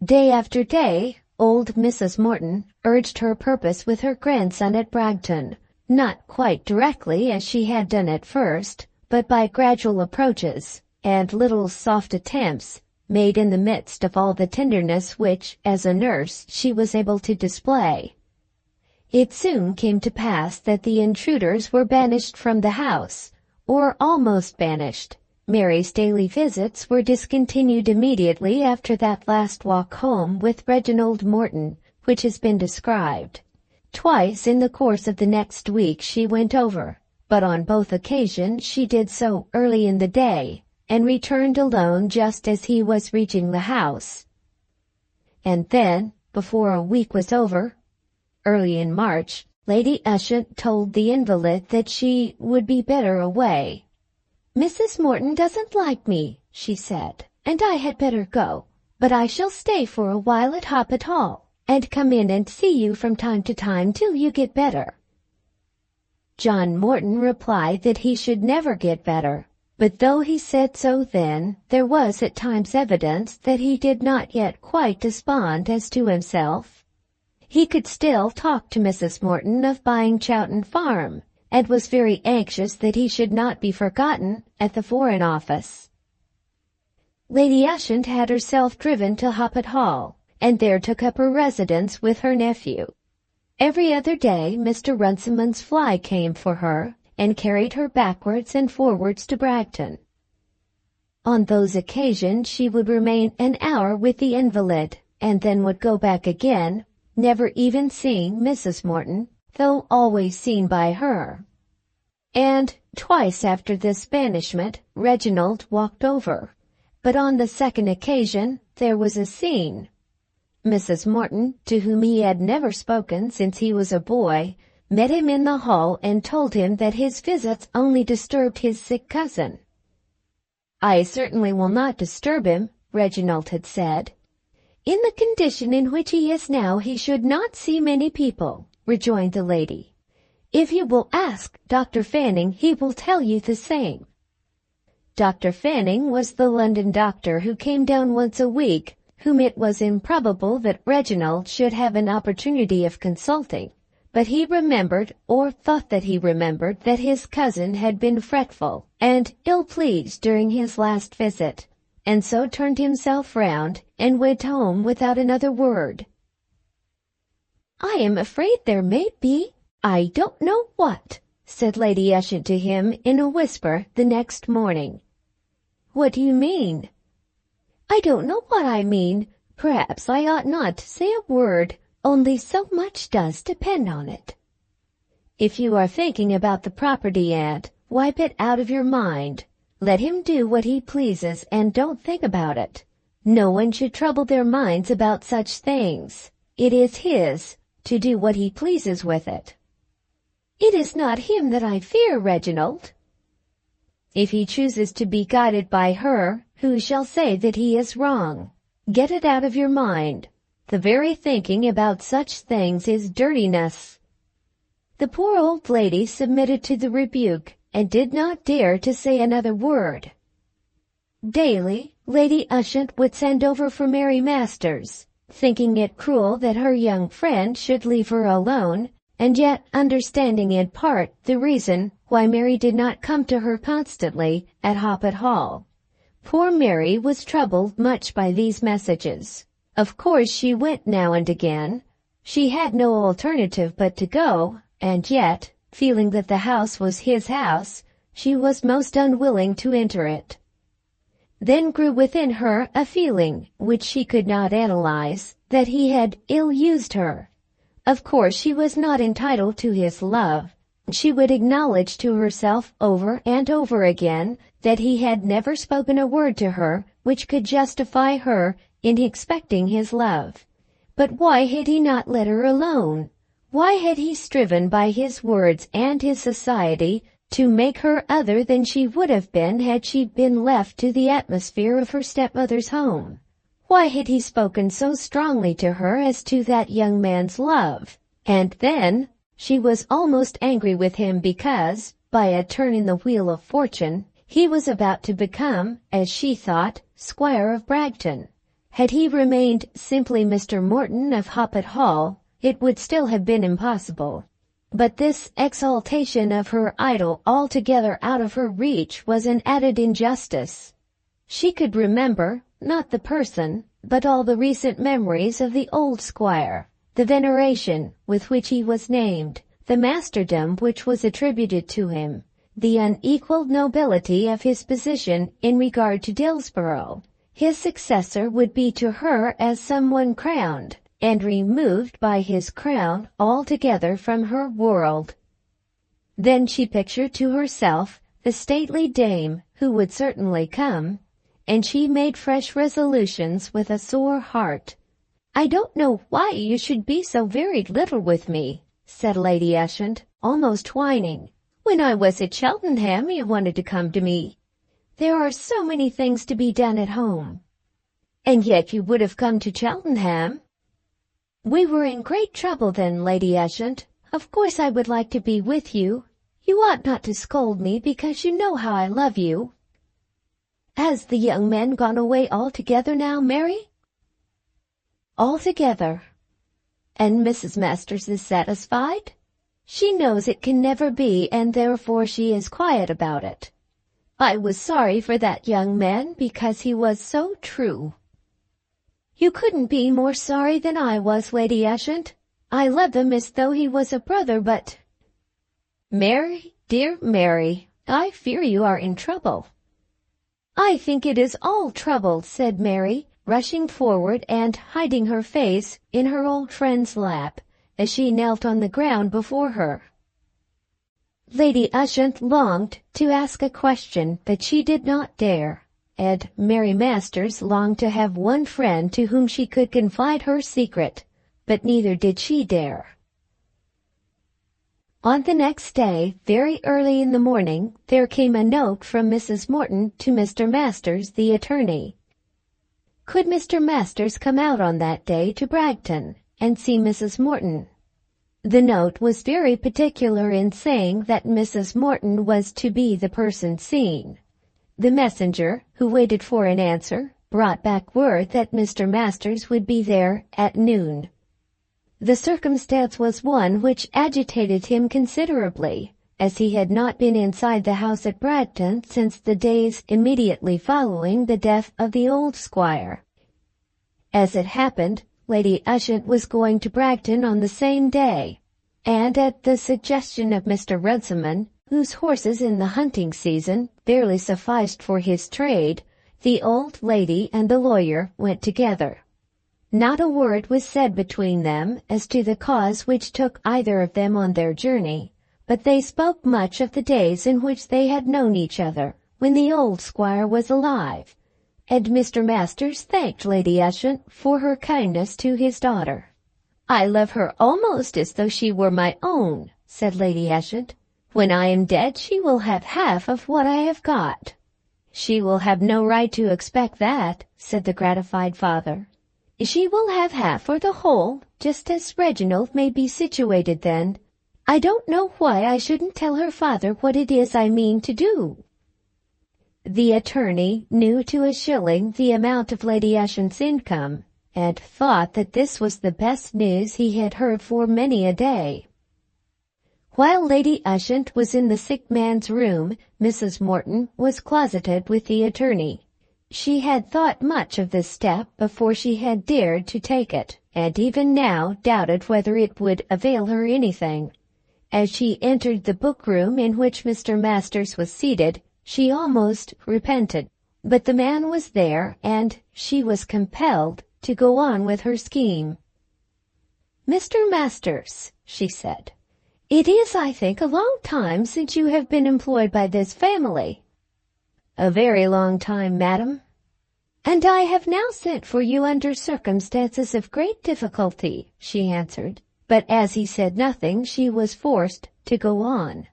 Day after day, old Mrs. Morton urged her purpose with her grandson at Bragton, not quite directly as she had done at first, but by gradual approaches, and little soft attempts, made in the midst of all the tenderness which, as a nurse, she was able to display. It soon came to pass that the intruders were banished from the house, or almost banished. Mary's daily visits were discontinued immediately after that last walk home with Reginald Morton, which has been described. Twice in the course of the next week she went over, but on both occasions she did so early in the day, and returned alone just as he was reaching the house. And then, before a week was over, early in March, Lady Ushant told the invalid that she would be better away. "Mrs. Morton doesn't like me," she said, "and I had better go, but I shall stay for a while at Hoppet Hall, and come in and see you from time to time till you get better." John Morton replied that he should never get better, but though he said so then, there was at times evidence that he did not yet quite despond as to himself. He could still talk to Mrs. Morton of buying Chowton Farm, and was very anxious that he should not be forgotten at the Foreign Office. Lady Ushant had herself driven to Hoppet Hall, and there took up her residence with her nephew. Every other day Mr. Runciman's fly came for her, and carried her backwards and forwards to Bragton. On those occasions she would remain an hour with the invalid, and then would go back again, never even seeing Mrs. Morton, though always seen by her. And twice after this banishment Reginald walked over, but on the second occasion there was a scene. Mrs. Morton, to whom he had never spoken since he was a boy, met him in the hall and told him that his visits only disturbed his sick cousin. "I certainly will not disturb him," Reginald had said. "In the condition in which he is now, he should not see many people," rejoined the lady. "If you will ask Dr. Fanning, he will tell you the same." Dr. Fanning was the London doctor who came down once a week, whom it was improbable that Reginald should have an opportunity of consulting. But he remembered, or thought that he remembered, that his cousin had been fretful and ill-pleased during his last visit, and so turned himself round and went home without another word. "I am afraid there may be, I don't know what," said Lady Ushant to him in a whisper the next morning. "What do you mean?" "I don't know what I mean. Perhaps I ought not to say a word, only so much does depend on it." "If you are thinking about the property, Aunt, wipe it out of your mind. Let him do what he pleases and don't think about it. No one should trouble their minds about such things. It is his, to do what he pleases with it." "It is not him that I fear, Reginald." "If he chooses to be guided by her, who shall say that he is wrong? Get it out of your mind. The very thinking about such things is dirtiness." The poor old lady submitted to the rebuke, and did not dare to say another word. Daily, Lady Ushant would send over for Mary Masters, thinking it cruel that her young friend should leave her alone, and yet understanding in part the reason why Mary did not come to her constantly at Hoppet Hall. Poor Mary was troubled much by these messages. Of course she went now and again. She had no alternative but to go, and yet, feeling that the house was his house, she was most unwilling to enter it. Then grew within her a feeling, which she could not analyze, that he had ill-used her. Of course she was not entitled to his love. She would acknowledge to herself over and over again that he had never spoken a word to her which could justify her in expecting his love. But why had he not let her alone? Why had he striven by his words and his society to make her other than she would have been had she been left to the atmosphere of her stepmother's home? Why had he spoken so strongly to her as to that young man's love? And then she was almost angry with him because, by a turn in the wheel of fortune, he was about to become, as she thought, Squire of Bragton. Had he remained simply Mr. Morton of Hoppet Hall, it would still have been impossible. But this exaltation of her idol altogether out of her reach was an added injustice. She could remember, not the person, but all the recent memories of the old squire, the veneration with which he was named, the masterdom which was attributed to him, the unequalled nobility of his position in regard to Dillsborough. His successor would be to her as someone crowned, and removed by his crown altogether from her world. Then she pictured to herself the stately dame who would certainly come, and she made fresh resolutions with a sore heart. "I don't know why you should be so very little with me," said Lady Ushant, almost whining. "When I was at Cheltenham you wanted to come to me. There are so many things to be done at home." "And yet you would have come to Cheltenham." "We were in great trouble then, Lady Ushant. Of course I would like to be with you. You ought not to scold me because you know how I love you." "Has the young man gone away altogether now, Mary?" "Altogether." "And Mrs. Masters is satisfied?" "She knows it can never be, and therefore she is quiet about it." "I was sorry for that young man because he was so true." "You couldn't be more sorry than I was, Lady Ushant. I love him as though he was a brother, but—" "Mary, dear Mary, I fear you are in trouble." "I think it is all trouble," said Mary, rushing forward and hiding her face in her old friend's lap, as she knelt on the ground before her. Lady Ushant longed to ask a question, but she did not dare, and Mary Masters longed to have one friend to whom she could confide her secret, but neither did she dare. On the next day, very early in the morning, there came a note from Mrs. Morton to Mr. Masters, the attorney. Could Mr. Masters come out on that day to Bragton and see Mrs. Morton? The note was very particular in saying that Mrs. Morton was to be the person seen. The messenger, who waited for an answer, brought back word that Mr. Masters would be there at noon. The circumstance was one which agitated him considerably, as he had not been inside the house at Bragton since the days immediately following the death of the old squire. As it happened, Lady Ushant was going to Bragton on the same day, and at the suggestion of Mr. Runciman, whose horses in the hunting season barely sufficed for his trade, the old lady and the lawyer went together. Not a word was said between them as to the cause which took either of them on their journey, but they spoke much of the days in which they had known each other, when the old squire was alive, and Mr. Masters thanked Lady Ushant for her kindness to his daughter. "I love her almost as though she were my own," said Lady Ushant. "When I am dead she will have half of what I have got." "She will have no right to expect that," said the gratified father. "She will have half or the whole, just as Reginald may be situated then. I don't know why I shouldn't tell her father what it is I mean to do." The attorney knew to a shilling the amount of Lady Ushant's income, and thought that this was the best news he had heard for many a day. While Lady Ushant was in the sick man's room, Mrs. Morton was closeted with the attorney. She had thought much of this step before she had dared to take it, and even now doubted whether it would avail her anything. As she entered the book-room in which Mr. Masters was seated, she almost repented. But the man was there, and she was compelled to go on with her scheme. "Mr. Masters," she said, "it is, I think, a long time since you have been employed by this family." "A very long time, madam." "And I have now sent for you under circumstances of great difficulty," she answered. But as he said nothing, she was forced to go on.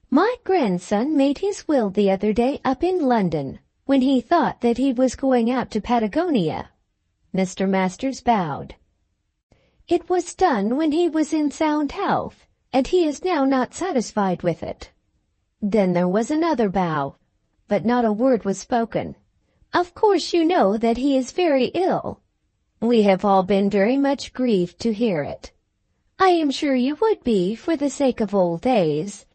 "My grandson made his will the other day up in London, when he thought that he was going out to Patagonia." Mr. Masters bowed. "It was done when he was in sound health, and he is now not satisfied with it." Then there was another bow, but not a word was spoken. "Of course you know that he is very ill." "We have all been very much grieved to hear it." "I am sure you would be, for the sake of old days.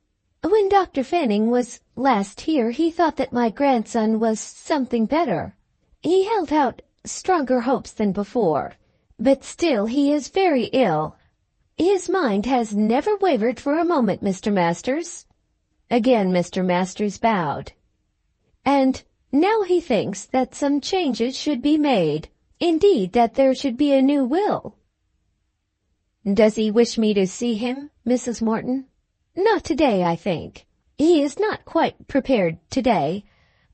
When Dr. Fanning was last here, he thought that my grandson was something better. He held out stronger hopes than before, but still he is very ill. His mind has never wavered for a moment, Mr. Masters." Again Mr. Masters bowed. "And now he thinks that some changes should be made, indeed that there should be a new will." "Does he wish me to see him, Mrs. Morton?" "Not today, I think. He is not quite prepared today,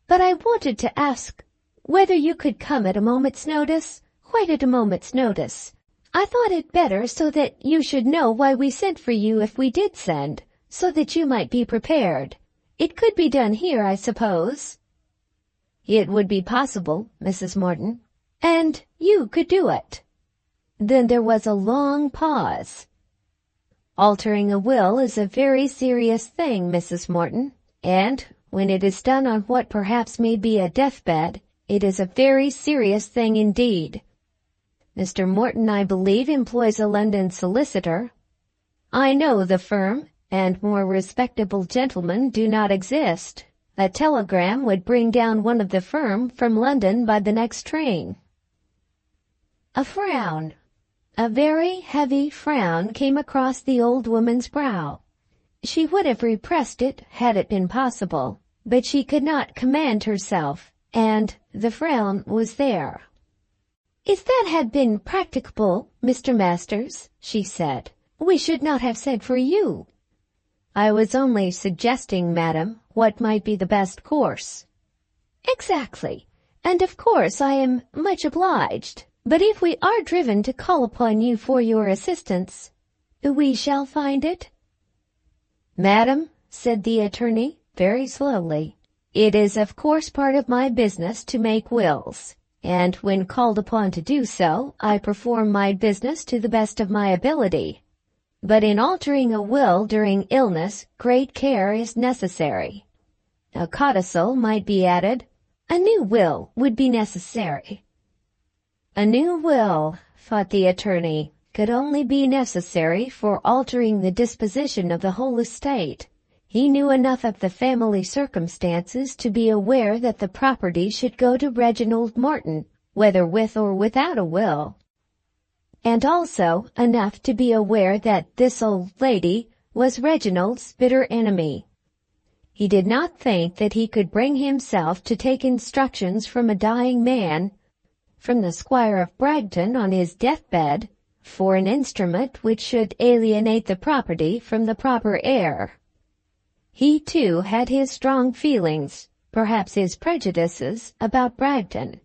but I wanted to ask whether you could come at a moment's notice, quite at a moment's notice. I thought it better so that you should know why we sent for you if we did send, so that you might be prepared. It could be done here, I suppose." "It would be possible, Mrs. Morton." "And you could do it." Then there was a long pause. "Altering a will is a very serious thing, Mrs. Morton, and when it is done on what perhaps may be a deathbed, it is a very serious thing indeed. Mr. Morton, I believe, employs a London solicitor." "I know the firm, and more respectable gentlemen do not exist. A telegram would bring down one of the firm from London by the next train." A frown, a very heavy frown, came across the old woman's brow. She would have repressed it had it been possible, but she could not command herself, and the frown was there. "If that had been practicable, Mr. Masters," she said, "we should not have sent for you." "I was only suggesting, madam, what might be the best course." "Exactly, and of course I am much obliged. But if we are driven to call upon you for your assistance, we shall find it?" "Madam," said the attorney, very slowly, "it is of course part of my business to make wills, and when called upon to do so, I perform my business to the best of my ability. But in altering a will during illness, great care is necessary. A codicil might be added. A new will would be necessary. A new will, thought the attorney, could only be necessary for altering the disposition of the whole estate. He knew enough of the family circumstances to be aware that the property should go to Reginald Morton, whether with or without a will, and also enough to be aware that this old lady was Reginald's bitter enemy. He did not think that he could bring himself to take instructions from a dying man, from the Squire of Bragton on his deathbed, for an instrument which should alienate the property from the proper heir. He, too, had his strong feelings, perhaps his prejudices, about Bragton.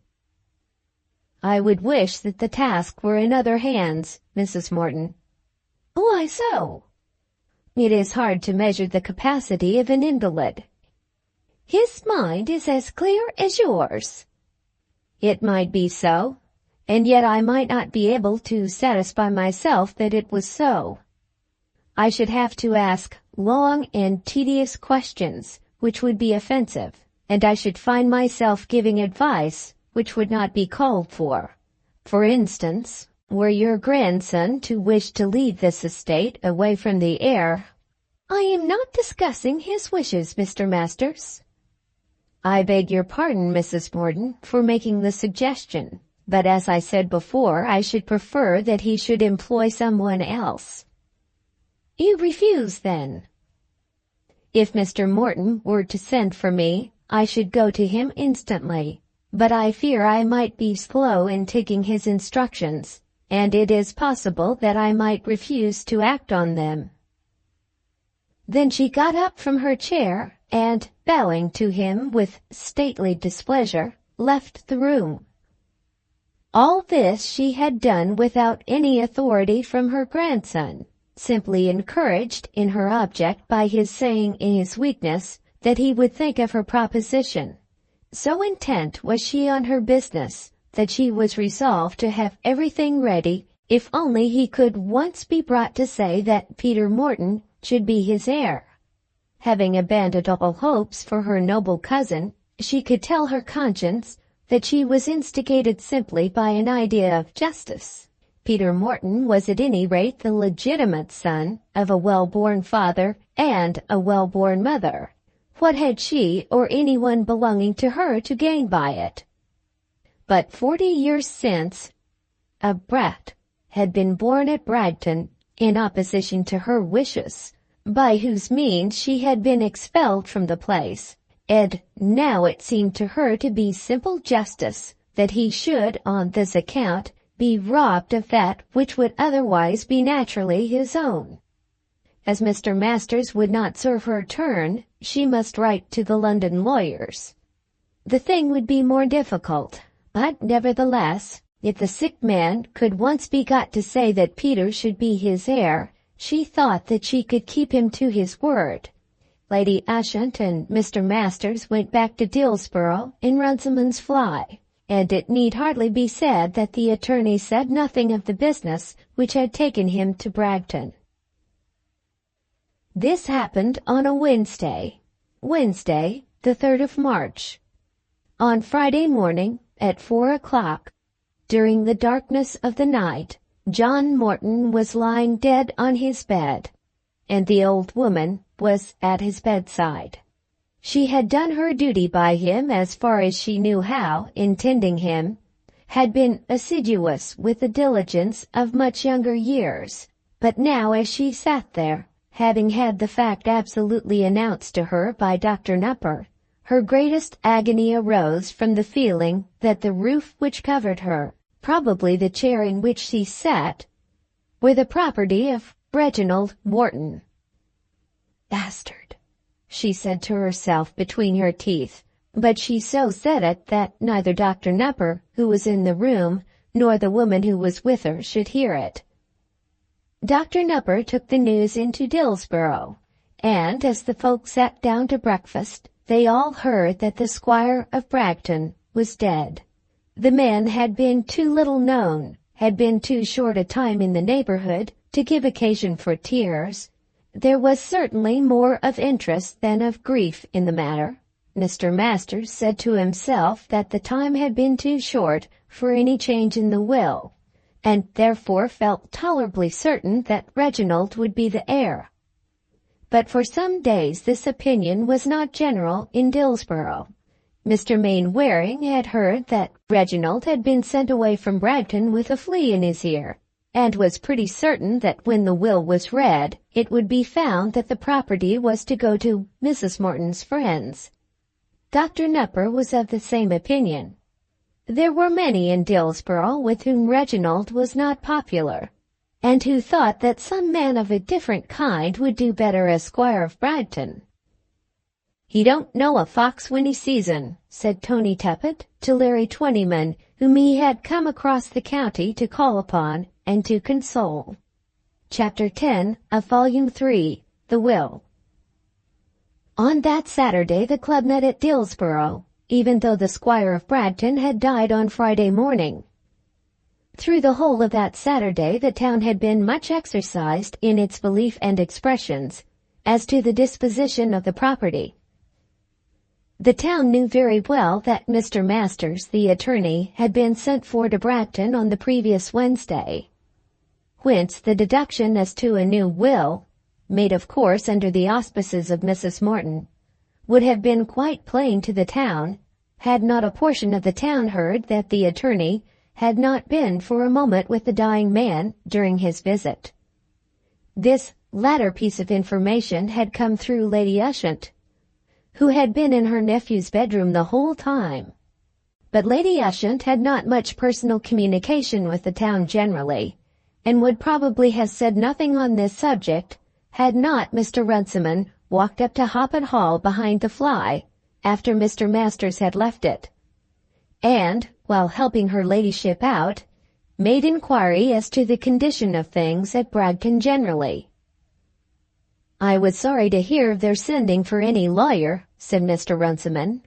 "I would wish that the task were in other hands, Mrs. Morton." "Why so?" "It is hard to measure the capacity of an invalid." "His mind is as clear as yours." "It might be so, and yet I might not be able to satisfy myself that it was so. I should have to ask long and tedious questions, which would be offensive, and I should find myself giving advice which would not be called for. For instance, were your grandson to wish to leave this estate away from the heir—" "I am not discussing his wishes, Mr. Masters." "I beg your pardon, Mrs. Morton, for making the suggestion, but as I said before, I should prefer that he should employ someone else." "You refuse, then?" "If Mr. Morton were to send for me, I should go to him instantly, but I fear I might be slow in taking his instructions, and it is possible that I might refuse to act on them." Then she got up from her chair and, bowing to him with stately displeasure, left the room. All this she had done without any authority from her grandson, simply encouraged in her object by his saying in his weakness that he would think of her proposition. So intent was she on her business that she was resolved to have everything ready if only he could once be brought to say that Peter Morton should be his heir. Having abandoned all hopes for her noble cousin, she could tell her conscience that she was instigated simply by an idea of justice. Peter Morton was at any rate the legitimate son of a well-born father and a well-born mother. What had she or anyone belonging to her to gain by it? But 40 years since, a brat had been born at Bragton in opposition to her wishes, by whose means she had been expelled from the place, and now it seemed to her to be simple justice that he should, on this account, be robbed of that which would otherwise be naturally his own. As Mr. Masters would not serve her turn, she must write to the London lawyers. The thing would be more difficult, but nevertheless, if the sick man could once be got to say that Peter should be his heir, she thought that she could keep him to his word. Lady Ushant and Mr. Masters went back to Dillsborough in Runciman's fly, and it need hardly be said that the attorney said nothing of the business which had taken him to Bragton. This happened on a Wednesday, the 3rd of March. On Friday morning, at 4 o'clock, during the darkness of the night, John Morton was lying dead on his bed, and the old woman was at his bedside. She had done her duty by him as far as she knew how in tending him, had been assiduous with the diligence of much younger years, but now as she sat there, having had the fact absolutely announced to her by Dr. Nupper, her greatest agony arose from the feeling that the roof which covered her, probably the chair in which she sat, were the property of Reginald Morton. "Bastard," she said to herself between her teeth, but she so said it that neither Dr. Nupper, who was in the room, nor the woman who was with her should hear it. Dr. Nupper took the news into Dillsborough, and as the folk sat down to breakfast, they all heard that the Squire of Bragton was dead. The man had been too little known, had been too short a time in the neighborhood to give occasion for tears. There was certainly more of interest than of grief in the matter, Mr. Masters said to himself that the time had been too short for any change in the will, and therefore felt tolerably certain that Reginald would be the heir. But for some days this opinion was not general in Dillsborough. Mr. Mainwaring had heard that Reginald had been sent away from Bragton with a flea in his ear, and was pretty certain that when the will was read, it would be found that the property was to go to Mrs. Morton's friends. Dr. Nupper was of the same opinion. There were many in Dillsborough with whom Reginald was not popular, and who thought that some man of a different kind would do better as Squire of Bragton. "He don't know a fox when he sees un," said Tony Tuppett to Larry Twentyman, whom he had come across the county to call upon and to console. Chapter 10 of Volume 3, The Will. On that Saturday the club met at Dillsborough, even though the Squire of Bragton had died on Friday morning. Through the whole of that Saturday the town had been much exercised in its belief and expressions as to the disposition of the property. The town knew very well that Mr. Masters, the attorney, had been sent for to Bragton on the previous Wednesday, whence the deduction as to a new will, made of course under the auspices of Mrs. Morton, would have been quite plain to the town, had not a portion of the town heard that the attorney had not been for a moment with the dying man during his visit. This latter piece of information had come through Lady Ushant, who had been in her nephew's bedroom the whole time. But Lady Ushant had not much personal communication with the town generally, and would probably have said nothing on this subject had not Mr. Runciman walked up to Hoppet Hall behind the fly after Mr. Masters had left it, and, while helping her ladyship out, made inquiry as to the condition of things at Bragton generally. "I was sorry to hear of their sending for any lawyer," said Mr. Runciman.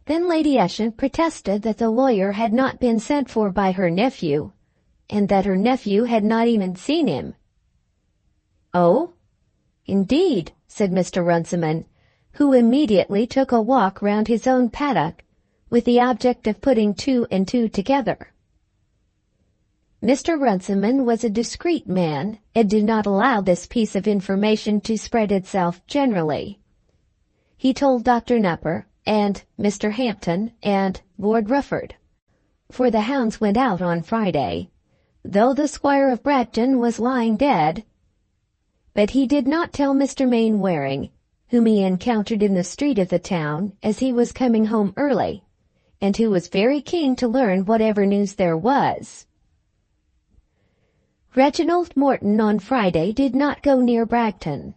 Then Lady Ushant protested that the lawyer had not been sent for by her nephew, and that her nephew had not even seen him. "Oh, indeed," said Mr. Runciman, who immediately took a walk round his own paddock, with the object of putting two and two together. Mr. Runciman was a discreet man, and did not allow this piece of information to spread itself generally. He told Dr. Nupper, and Mr. Hampton, and Lord Rufford, for the hounds went out on Friday, though the Squire of Bragton was lying dead. But he did not tell Mr. Mainwaring, whom he encountered in the street of the town as he was coming home early, and who was very keen to learn whatever news there was. Reginald Morton on Friday did not go near Bragton.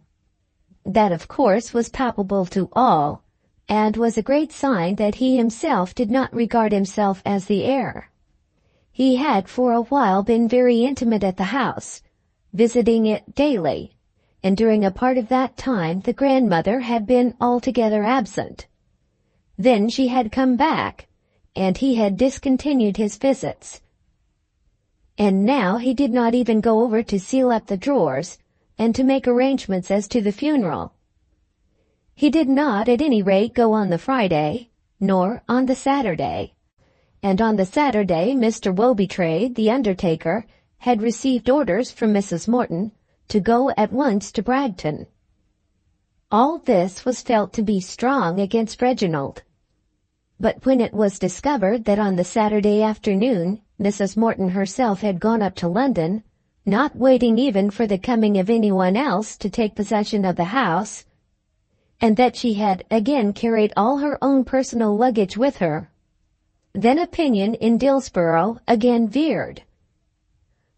That, of course, was palpable to all, and was a great sign that he himself did not regard himself as the heir. He had for a while been very intimate at the house, visiting it daily, and during a part of that time the grandmother had been altogether absent. Then she had come back, and he had discontinued his visits. And now he did not even go over to seal up the drawers, and to make arrangements as to the funeral. He did not at any rate go on the Friday, nor on the Saturday. And on the Saturday Mr. Wobytrade, the undertaker, had received orders from Mrs. Morton to go at once to Bragton. All this was felt to be strong against Reginald. But when it was discovered that on the Saturday afternoon Mrs. Morton herself had gone up to London, not waiting even for the coming of anyone else to take possession of the house, and that she had again carried all her own personal luggage with her, then opinion in Dillsborough again veered.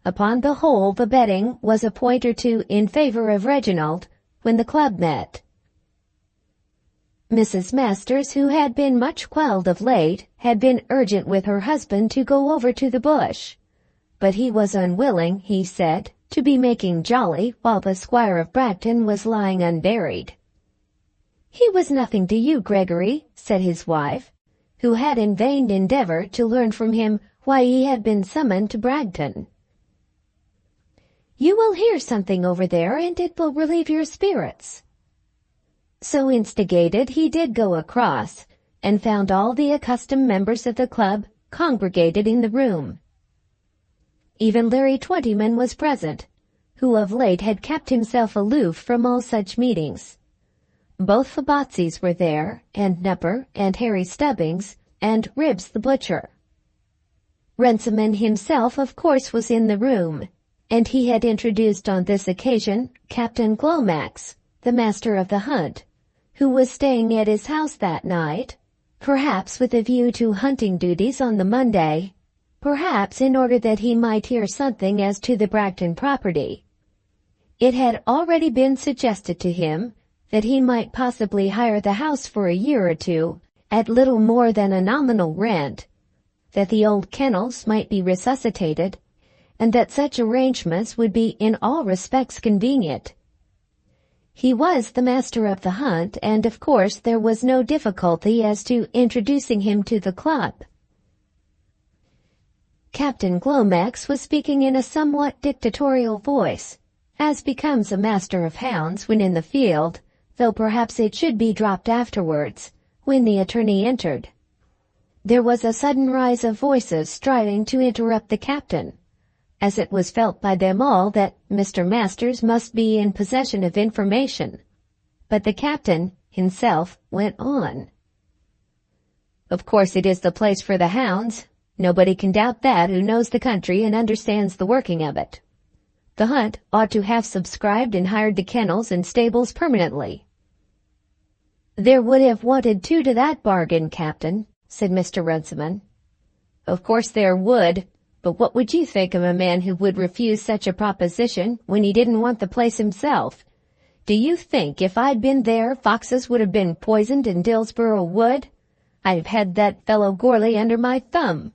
Upon the whole the betting was a point or two in favor of Reginald when the club met. Mrs. Masters, who had been much quelled of late, had been urgent with her husband to go over to the bush, but he was unwilling, he said, to be making jolly while the Squire of Bragton was lying unburied. "He was nothing to you, Gregory," said his wife, who had in vain endeavoured to learn from him why he had been summoned to Bragton. "You will hear something over there, and it will relieve your spirits." So instigated, he did go across, and found all the accustomed members of the club congregated in the room. Even Larry Twentyman was present, who of late had kept himself aloof from all such meetings. Both the Botseys were there, and Nupper, and Harry Stubbings, and Ribbs the butcher. Runciman himself, of course, was in the room, and he had introduced on this occasion Captain Glomax, the master of the hunt, who was staying at his house that night, perhaps with a view to hunting duties on the Monday, perhaps in order that he might hear something as to the Bragton property. It had already been suggested to him that he might possibly hire the house for a year or two, at little more than a nominal rent, that the old kennels might be resuscitated, and that such arrangements would be in all respects convenient. He was the master of the hunt, and of course there was no difficulty as to introducing him to the club. Captain Glomax was speaking in a somewhat dictatorial voice, as becomes a master of hounds when in the field, though perhaps it should be dropped afterwards, when the attorney entered. There was a sudden rise of voices striving to interrupt the captain, as it was felt by them all that Mr. Masters must be in possession of information. But the captain himself went on. "Of course it is the place for the hounds. Nobody can doubt that who knows the country and understands the working of it. The hunt ought to have subscribed and hired the kennels and stables permanently." "There would have wanted two to that bargain, Captain," said Mr. Runciman. "Of course there would, but what would you think of a man who would refuse such a proposition when he didn't want the place himself? Do you think if I'd been there foxes would have been poisoned in Dillsborough Wood? I'd have had that fellow Gourlay under my thumb."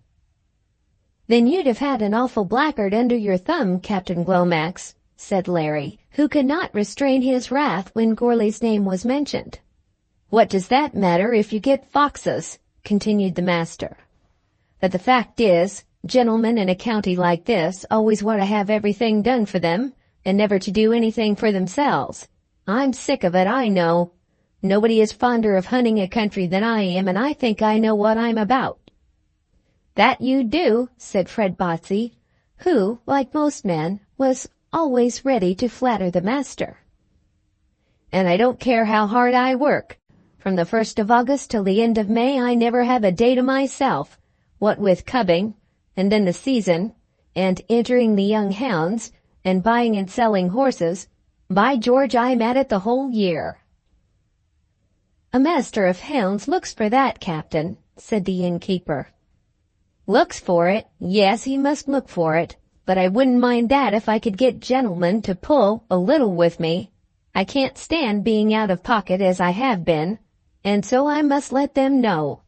"Then you'd have had an awful blackguard under your thumb, Captain Glomax," said Larry, who could not restrain his wrath when Gourlay's name was mentioned. "What does that matter if you get foxes?" continued the master. "But the fact is, gentlemen in a county like this always want to have everything done for them, and never to do anything for themselves. I'm sick of it, I know. Nobody is fonder of hunting a country than I am, and I think I know what I'm about." "That you do," said Fred Botsey, who, like most men, was always ready to flatter the master. "And I don't care how hard I work. From the 1st of August till the end of May I never have a day to myself, what with cubbing, and then the season, and entering the young hounds, and buying and selling horses. By George, I'm at it the whole year." "A master of hounds looks for that, Captain," said the innkeeper. "Looks for it? Yes, he must look for it, but I wouldn't mind that if I could get gentlemen to pull a little with me. I can't stand being out of pocket as I have been, and so I must let them know.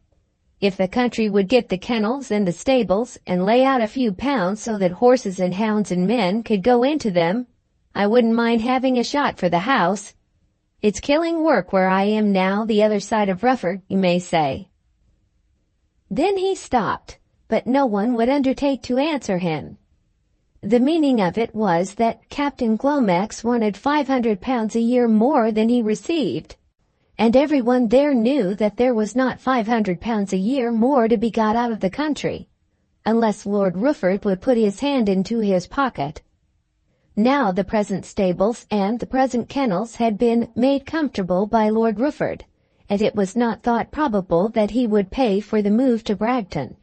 If the country would get the kennels and the stables and lay out a few pounds so that horses and hounds and men could go into them, I wouldn't mind having a shot for the house. It's killing work where I am now, the other side of Rufford, you may say." Then he stopped, but no one would undertake to answer him. The meaning of it was that Captain Glomax wanted £500 a year more than he received, and everyone there knew that there was not £500 a year more to be got out of the country, unless Lord Rufford would put his hand into his pocket. Now the present stables and the present kennels had been made comfortable by Lord Rufford, and it was not thought probable that he would pay for the move to Bragton.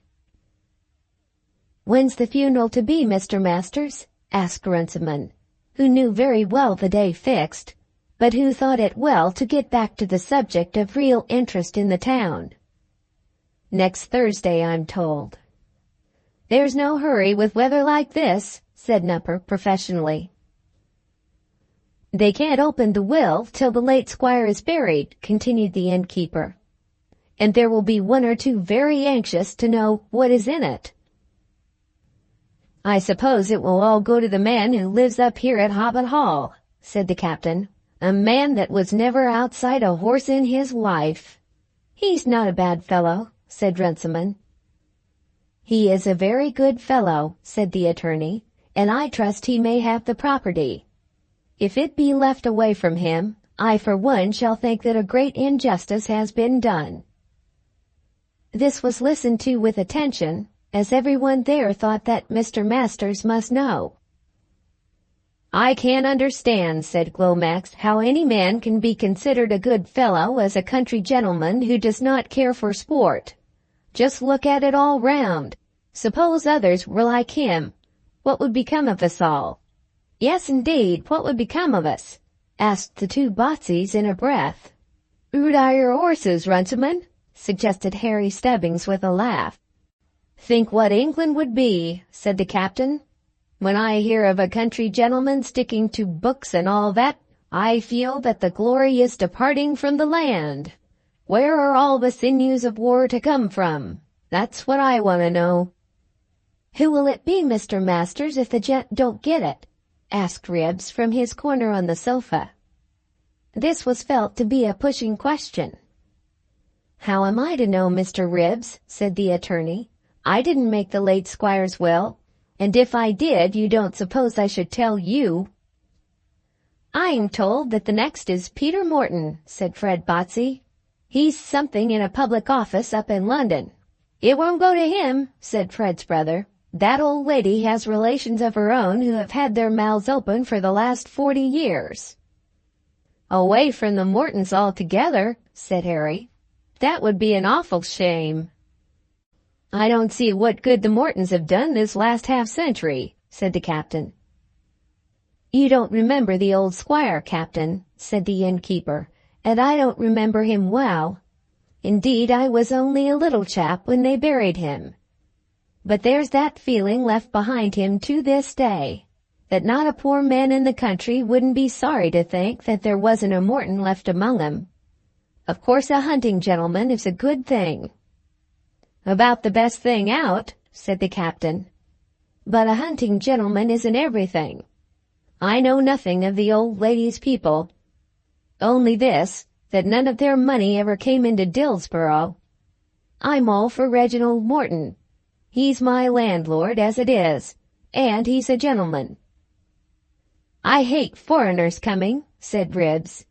"When's the funeral to be, Mr. Masters?" asked Runciman, who knew very well the day fixed, but who thought it well to get back to the subject of real interest in the town. "Next Thursday, I'm told." "There's no hurry with weather like this," said Nupper professionally. "They can't open the will till the late squire is buried," continued the innkeeper, "and there will be one or two very anxious to know what is in it." "I suppose it will all go to the man who lives up here at Hobbit Hall," said the captain. "A man that was never outside a horse in his life." "He's not a bad fellow," said Runciman. "He is a very good fellow," said the attorney, "and I trust he may have the property. If it be left away from him, I for one shall think that a great injustice has been done." This was listened to with attention, as everyone there thought that Mr. Masters must know. "I can't understand," said Glomax, "how any man can be considered a good fellow as a country gentleman who does not care for sport. Just look at it all round. Suppose others were like him, what would become of us all?" "Yes, indeed, what would become of us?" asked the two Botseys in a breath. "Who'd hire horses, Runciman?" suggested Harry Stubbings with a laugh. "Think what England would be," said the captain. "When I hear of a country gentleman sticking to books and all that, I feel that the glory is departing from the land. Where are all the sinews of war to come from? That's what I want to know." "Who will it be, Mr. Masters, if the gent don't get it?" asked Ribbs from his corner on the sofa. This was felt to be a pushing question. "How am I to know, Mr. Ribbs?" said the attorney. "I didn't make the late squire's will, and if I did, you don't suppose I should tell you." "I'm told that the next is Peter Morton," said Fred Botsey. "He's something in a public office up in London." "It won't go to him," said Fred's brother. "That old lady has relations of her own who have had their mouths open for the last 40 years. "Away from the Mortons altogether," said Harry. "That would be an awful shame." "I don't see what good the Mortons have done this last half-century," said the captain. "You don't remember the old squire, Captain," said the innkeeper, "and I don't remember him well. Indeed, I was only a little chap when they buried him. But there's that feeling left behind him to this day, that not a poor man in the country wouldn't be sorry to think that there wasn't a Morton left among 'em. Of course a hunting gentleman is a good thing." "About the best thing out," said the captain. "But a hunting gentleman isn't everything. I know nothing of the old lady's people. Only this, that none of their money ever came into Dillsborough. I'm all for Reginald Morton. He's my landlord as it is, and he's a gentleman." "I hate foreigners coming," said Ribbs.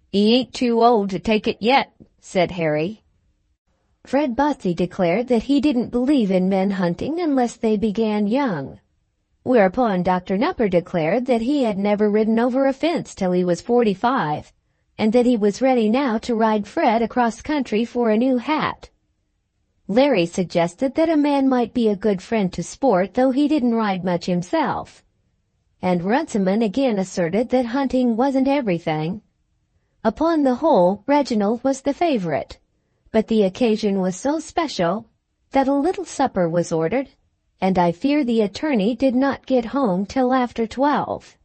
"He ain't too old to take it yet," said Harry. Fred Botsey declared that he didn't believe in men hunting unless they began young, whereupon Dr. Nupper declared that he had never ridden over a fence till he was 45, and that he was ready now to ride Fred across country for a new hat. Larry suggested that a man might be a good friend to sport though he didn't ride much himself, and Runciman again asserted that hunting wasn't everything. Upon the whole, Reginald was the favorite, but the occasion was so special that a little supper was ordered, and I fear the attorney did not get home till after 12.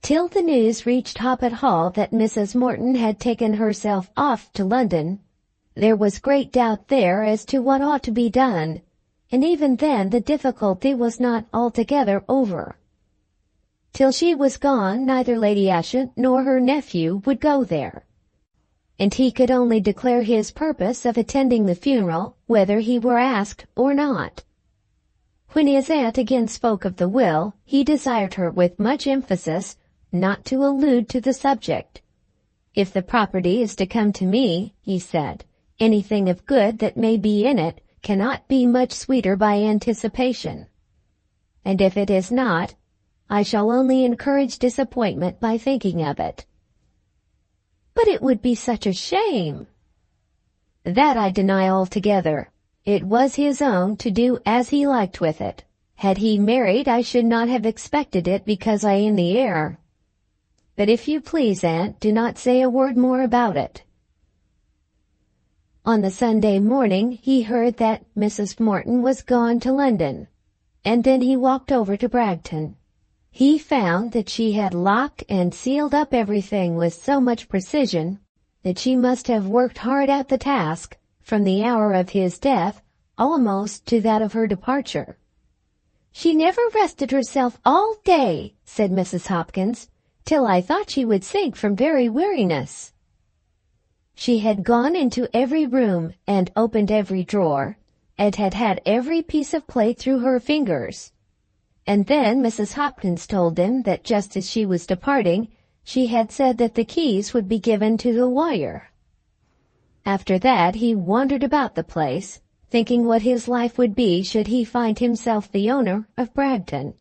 Till the news reached Hoppet Hall that Mrs. Morton had taken herself off to London, there was great doubt there as to what ought to be done, and even then the difficulty was not altogether over. Till she was gone, neither Lady Ushant nor her nephew would go there, and he could only declare his purpose of attending the funeral, whether he were asked or not. When his aunt again spoke of the will, he desired her with much emphasis not to allude to the subject. "If the property is to come to me," he said, "anything of good that may be in it cannot be much sweeter by anticipation. And if it is not, I shall only encourage disappointment by thinking of it." "But it would be such a shame." "That I deny altogether. It was his own to do as he liked with it. Had he married, I should not have expected it because I am the heir. But if you please, aunt, do not say a word more about it." On the Sunday morning he heard that Mrs. Morton was gone to London, and then he walked over to Bragton. He found that she had locked and sealed up everything with so much precision that she must have worked hard at the task from the hour of his death almost to that of her departure. "She never rested herself all day," said Mrs. Hopkins, "till I thought she would sink from very weariness. She had gone into every room and opened every drawer, and had had every piece of plate through her fingers." And then Mrs. Hopkins told him that just as she was departing, she had said that the keys would be given to the lawyer. After that he wandered about the place, thinking what his life would be should he find himself the owner of Bragton.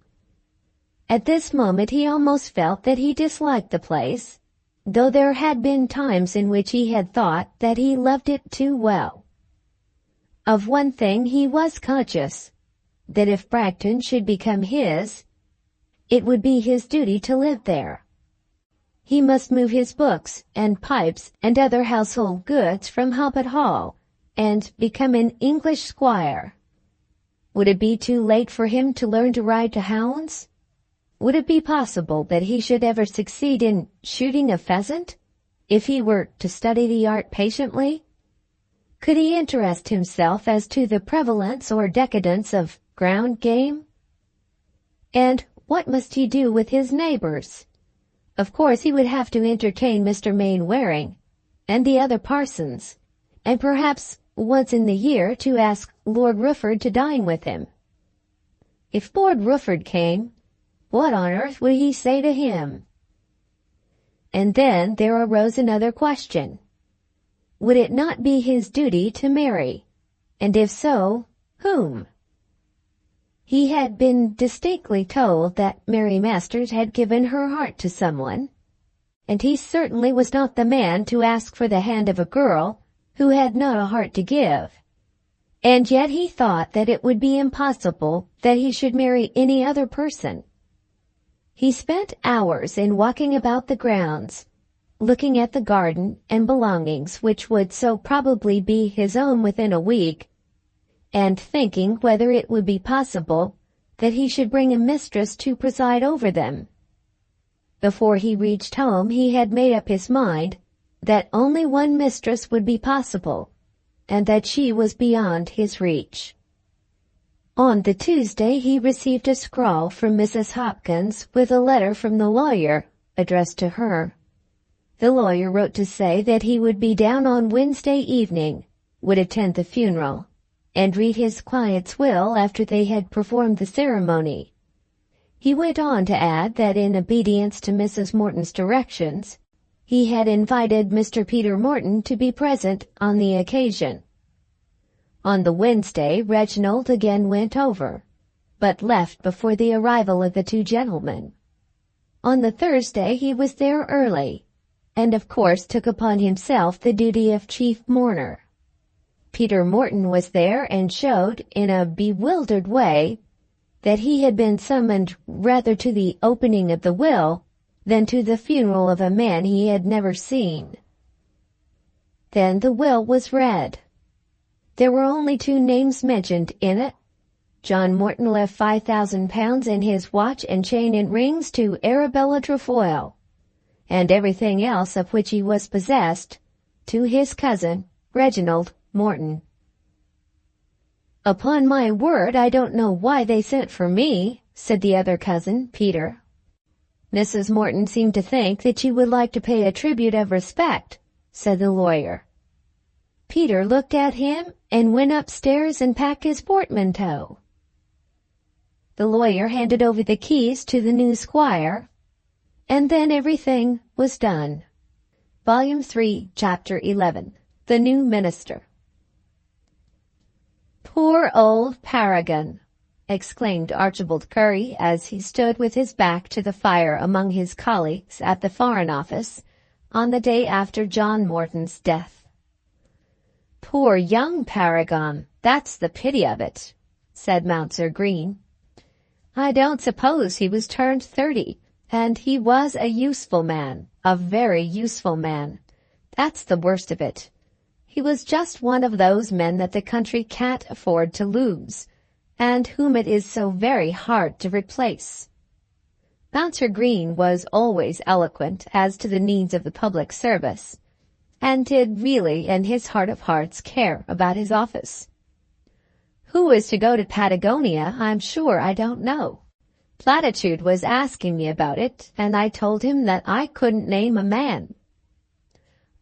At this moment he almost felt that he disliked the place, though there had been times in which he had thought that he loved it too well. Of one thing he was conscious, that if Bragton should become his, it would be his duty to live there. He must move his books and pipes and other household goods from Hoppet Hall and become an English squire. Would it be too late for him to learn to ride to hounds? Would it be possible that he should ever succeed in shooting a pheasant, if he were to study the art patiently? Could he interest himself as to the prevalence or decadence of ground game? And what must he do with his neighbors? Of course he would have to entertain Mr. Mainwaring and the other parsons, and perhaps once in the year to ask Lord Rufford to dine with him. If Lord Rufford came, what on earth would he say to him? And then there arose another question. Would it not be his duty to marry? And if so, whom? He had been distinctly told that Mary Masters had given her heart to someone, and he certainly was not the man to ask for the hand of a girl who had not a heart to give. And yet he thought that it would be impossible that he should marry any other person. He spent hours in walking about the grounds, looking at the garden and belongings which would so probably be his own within a week, and thinking whether it would be possible that he should bring a mistress to preside over them. Before he reached home he had made up his mind that only one mistress would be possible, and that she was beyond his reach. On the Tuesday he received a scrawl from Mrs. Hopkins with a letter from the lawyer addressed to her. The lawyer wrote to say that he would be down on Wednesday evening, would attend the funeral, and read his client's will after they had performed the ceremony. He went on to add that in obedience to Mrs. Morton's directions, he had invited Mr. Peter Morton to be present on the occasion. On the Wednesday Reginald again went over, but left before the arrival of the two gentlemen. On the Thursday he was there early, and of course took upon himself the duty of chief mourner. Peter Morton was there and showed, in a bewildered way, that he had been summoned rather to the opening of the will than to the funeral of a man he had never seen. Then the will was read. There were only two names mentioned in it. John Morton left £5,000 in his watch and chain and rings to Arabella Trefoil, and everything else of which he was possessed, to his cousin, Reginald Morton. "Upon my word, I don't know why they sent for me," said the other cousin, Peter. "Mrs. Morton seemed to think that you would like to pay a tribute of respect," said the lawyer. Peter looked at him and went upstairs and packed his portmanteau. The lawyer handed over the keys to the new squire, and then everything was done. Volume 3, Chapter 11. The New Minister. "Poor old Paragon!" exclaimed Archibald Curry as he stood with his back to the fire among his colleagues at the Foreign Office on the day after John Morton's death. "Poor young Paragon, that's the pity of it," said Mounser Green. "I don't suppose he was turned 30, and he was a useful man, a very useful man. That's the worst of it. He was just one of those men that the country can't afford to lose, and whom it is so very hard to replace." Mounser Green was always eloquent as to the needs of the public service, and did really in his heart of hearts care about his office. "Who is to go to Patagonia, I'm sure I don't know. Platitude was asking me about it, and I told him that I couldn't name a man."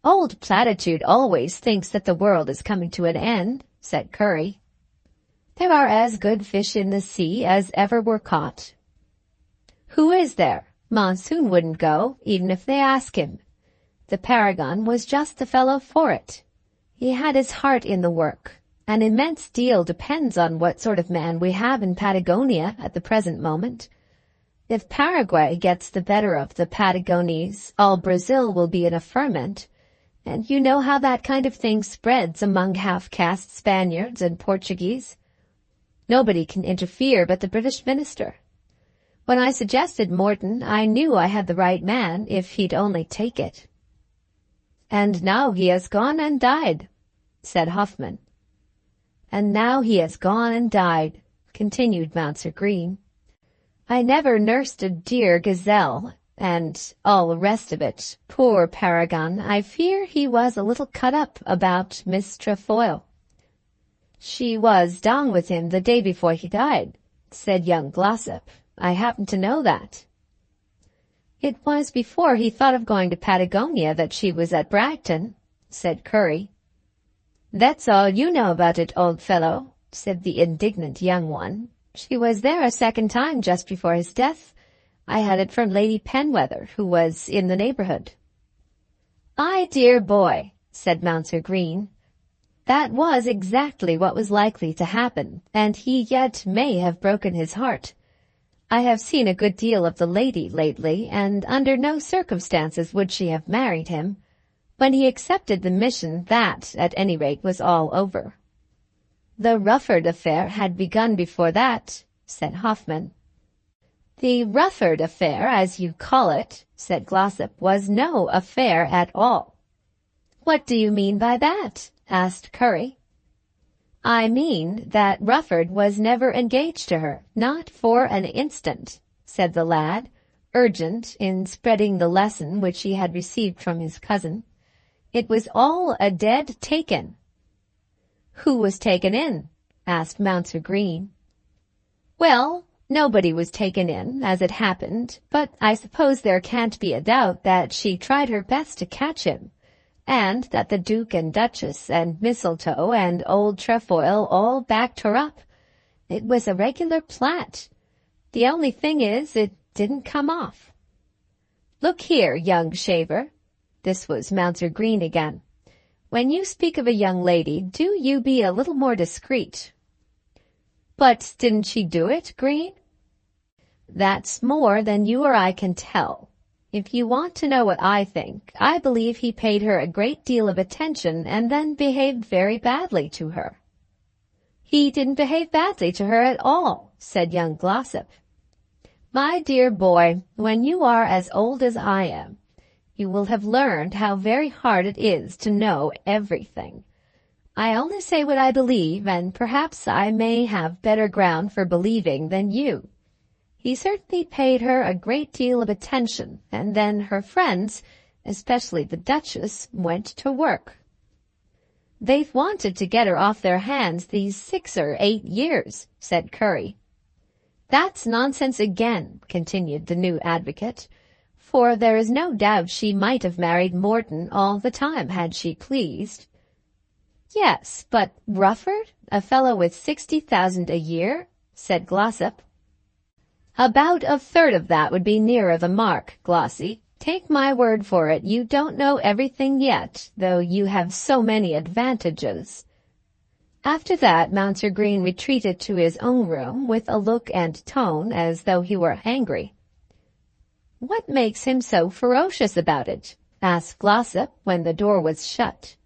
"Old Platitude always thinks that the world is coming to an end," said Curry. "There are as good fish in the sea as ever were caught." "Who is there?" Monsoon wouldn't go, even if they asked him. The Paragon was just the fellow for it. He had his heart in the work. An immense deal depends on what sort of man we have in Patagonia at the present moment. If Paraguay gets the better of the Patagonese, all Brazil will be in a ferment, and you know how that kind of thing spreads among half-caste Spaniards and Portuguese. Nobody can interfere but the British minister. When I suggested Morton, I knew I had the right man if he'd only take it." "And now he has gone and died," said Hoffman. "And now he has gone and died," continued Mounser Green. "I never nursed a dear gazelle, and all the rest of it. Poor Paragon, I fear he was a little cut up about Miss Trefoil." "She was down with him the day before he died," said young Glossop. "I happen to know that." "It was before he thought of going to Patagonia that she was at Bragton," said Curry. "That's all you know about it, old fellow," said the indignant young one. "She was there a second time just before his death. I had it from Lady Penwether, who was in the neighborhood." "My dear boy," said Mounser Green, "that was exactly what was likely to happen, and he yet may have broken his heart. I have seen a good deal of the lady lately, and under no circumstances would she have married him. When he accepted the mission, that, at any rate, was all over." "The Rufford affair had begun before that," said Hoffman. "The Rufford affair, as you call it," said Glossop, "was no affair at all." "What do you mean by that?" asked Curry. "I mean that Rufford was never engaged to her, not for an instant," said the lad, urgent in spreading the lesson which he had received from his cousin. "It was all a dead taken." "Who was taken in?" asked Mounser Green. "Well, nobody was taken in, as it happened, but I suppose there can't be a doubt that she tried her best to catch him, and that the Duke and Duchess and Mistletoe and old Trefoil all backed her up. It was a regular plat. The only thing is, it didn't come off. Look here, young shaver," this was Mounser Green again, "when you speak of a young lady, do you be a little more discreet." "But didn't she do it, Green?" "That's more than you or I can tell. If you want to know what I think, I believe he paid her a great deal of attention and then behaved very badly to her." "He didn't behave badly to her at all," said young Glossop. "My dear boy, when you are as old as I am, you will have learned how very hard it is to know everything. I only say what I believe, and perhaps I may have better ground for believing than you. He certainly paid her a great deal of attention, and then her friends, especially the Duchess, went to work. They've wanted to get her off their hands these 6 or 8 years, said Curry. That's nonsense again, continued the new advocate, for there is no doubt she might have married Morton all the time had she pleased. Yes, but Rufford, a fellow with 60,000 a year, said Glossop. About a third of that would be nearer the mark, Glossy. Take my word for it, you don't know everything yet, though you have so many advantages. After that, Mounser Green retreated to his own room with a look and tone as though he were angry. What makes him so ferocious about it? Asked Glossop when the door was shut.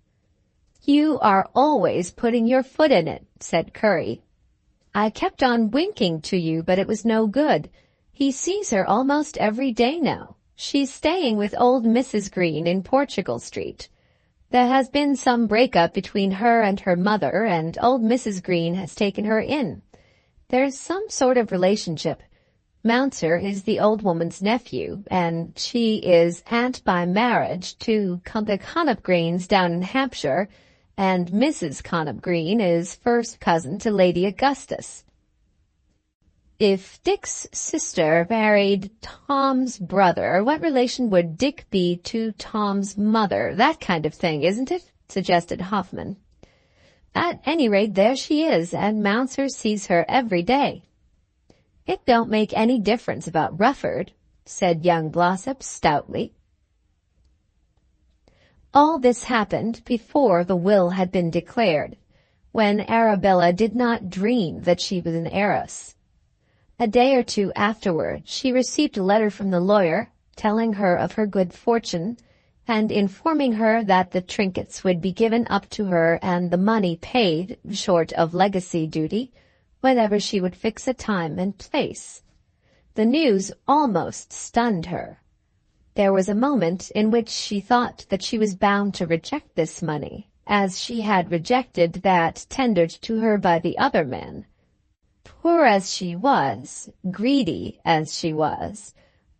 You are always putting your foot in it, said Curry. I kept on winking to you, but it was no good. He sees her almost every day now. She's staying with old Mrs. Green in Portugal Street. There has been some break-up between her and her mother, and old Mrs. Green has taken her in. There's some sort of relationship. Mounser is the old woman's nephew, and she is aunt by marriage to the Connop Greens down in Hampshire, and Mrs. Connop Green is first cousin to Lady Augustus. If Dick's sister married Tom's brother, what relation would Dick be to Tom's mother? That kind of thing, isn't it? Suggested Hoffman. At any rate, there she is, and Mounser sees her every day. It don't make any difference about Rufford, said young Glossop stoutly. All this happened before the will had been declared, when Arabella did not dream that she was an heiress. A day or two afterward she received a letter from the lawyer, telling her of her good fortune, and informing her that the trinkets would be given up to her and the money paid, short of legacy duty, whenever she would fix a time and place. The news almost stunned her. There was a moment in which she thought that she was bound to reject this money, as she had rejected that tendered to her by the other man. Poor as she was, greedy as she was,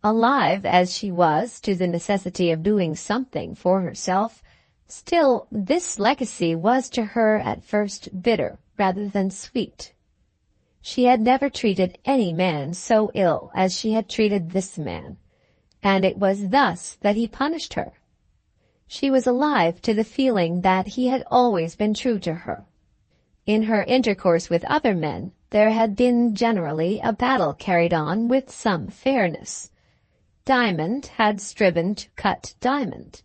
alive as she was to the necessity of doing something for herself, still this legacy was to her at first bitter rather than sweet. She had never treated any man so ill as she had treated this man, and it was thus that he punished her. She was alive to the feeling that he had always been true to her. In her intercourse with other men, there had been generally a battle carried on with some fairness. Diamond had striven to cut diamond.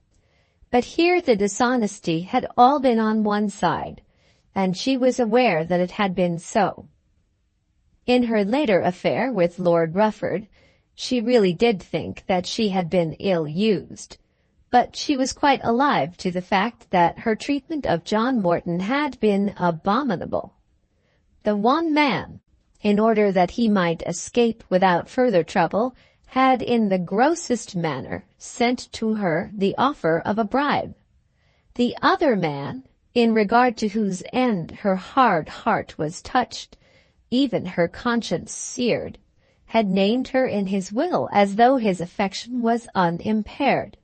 But here the dishonesty had all been on one side, and she was aware that it had been so. In her later affair with Lord Rufford, she really did think that she had been ill-used, but she was quite alive to the fact that her treatment of John Morton had been abominable. The one man, in order that he might escape without further trouble, had in the grossest manner sent to her the offer of a bribe. The other man, in regard to whose end her hard heart was touched, even her conscience seared, had named her in his will as though his affection was unimpaired.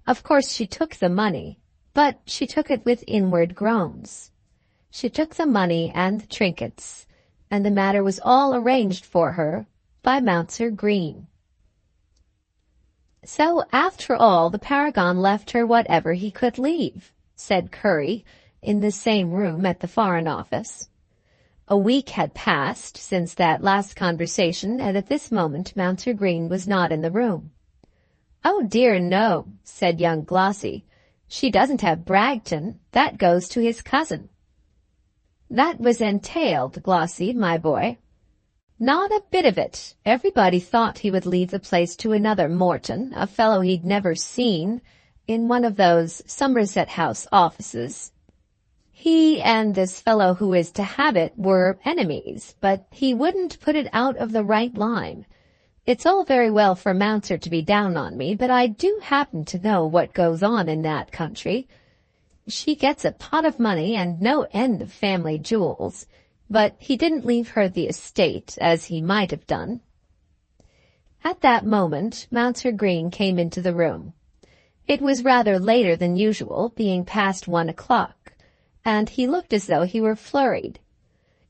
Of course she took the money, but she took it with inward groans. She took the money and the trinkets, and the matter was all arranged for her by Mounser Green. So, after all, the Paragon left her whatever he could leave, said Curry, in the same room at the Foreign Office. A week had passed since that last conversation, and at this moment Mounser Green was not in the room. "Oh dear, no," said young Glossy. "She doesn't have Bragton. That goes to his cousin." "That was entailed, Glossy, my boy." "Not a bit of it. Everybody thought he would leave the place to another Morton, a fellow he'd never seen, in one of those Somerset House offices. He and this fellow who is to have it were enemies, but he wouldn't put it out of the right line. It's all very well for Mounser to be down on me, but I do happen to know what goes on in that country. She gets a pot of money and no end of family jewels, but he didn't leave her the estate as he might have done." At that moment Mounser Green came into the room. It was rather later than usual, being past 1 o'clock, and he looked as though he were flurried.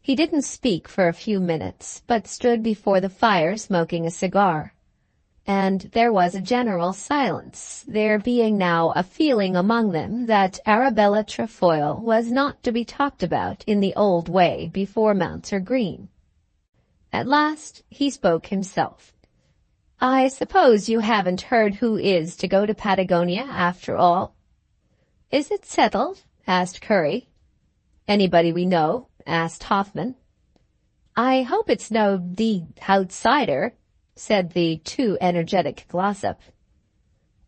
He didn't speak for a few minutes, but stood before the fire smoking a cigar. And there was a general silence, there being now a feeling among them that Arabella Trefoil was not to be talked about in the old way before Mounser Green. At last he spoke himself. "I suppose you haven't heard who is to go to Patagonia after all?" "Is it settled?" asked Curry. "Anybody we know?" asked Hoffman. "I hope it's no outsider," said the too energetic Glossop.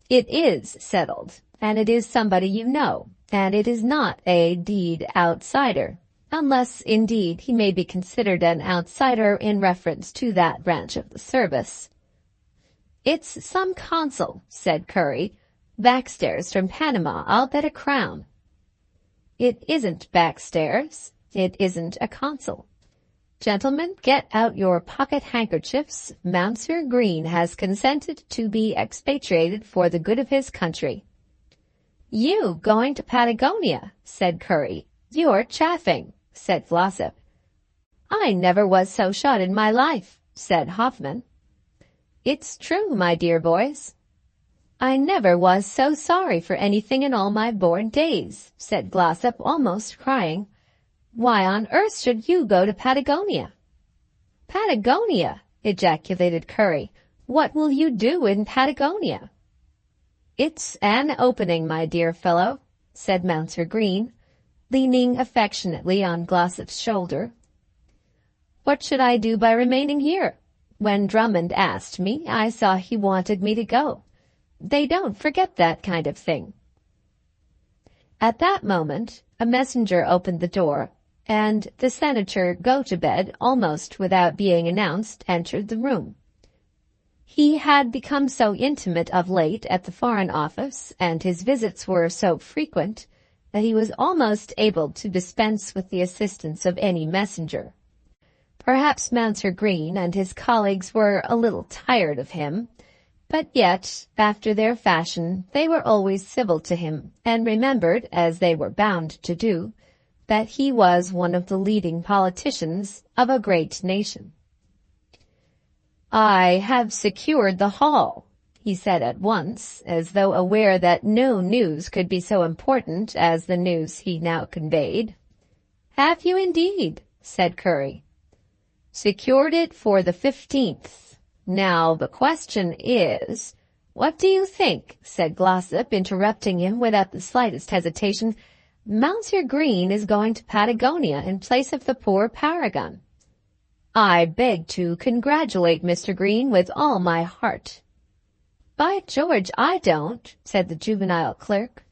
"It is settled, and it is somebody you know, and it is not a outsider, unless, indeed, he may be considered an outsider in reference to that branch of the service." "It's some consul," said Curry. "Backstairs from Panama, I'll bet a crown." "It isn't backstairs. It isn't a consul. Gentlemen, get out your pocket handkerchiefs. Mounser Green has consented to be expatriated for the good of his country." "You going to Patagonia?" said Curry. "You're chaffing," said Glossop. "I never was so shot in my life," said Hoffman. "It's true, my dear boys." "I never was so sorry for anything in all my born days," said Glossop, almost crying. "Why on earth should you go to Patagonia?" "Patagonia!" ejaculated Curry. What will you do in Patagonia?" "It's an opening, my dear fellow," said Mounser Green, leaning affectionately on Glossop's shoulder. "What should I do by remaining here? When Drummond asked me, I saw he wanted me to go. They don't forget that kind of thing." At that moment, a messenger opened the door, and the Senator Gotobed, almost without being announced, entered the room. He had become so intimate of late at the Foreign Office, and his visits were so frequent, that he was almost able to dispense with the assistance of any messenger. Perhaps Mounser Green and his colleagues were a little tired of him, but yet, after their fashion, they were always civil to him, and remembered, as they were bound to do, that he was one of the leading politicians of a great nation. "I have secured the hall," he said at once, as though aware that no news could be so important as the news he now conveyed. "Have you indeed?" said Curry. "Secured it for the 15th. Now the question is—" "What do you think?" said Glossop, interrupting him without the slightest hesitation. "Mounser Green is going to Patagonia in place of the poor Paragon." "I beg to congratulate Mr. Green with all my heart." "By George, I don't," said the juvenile clerk.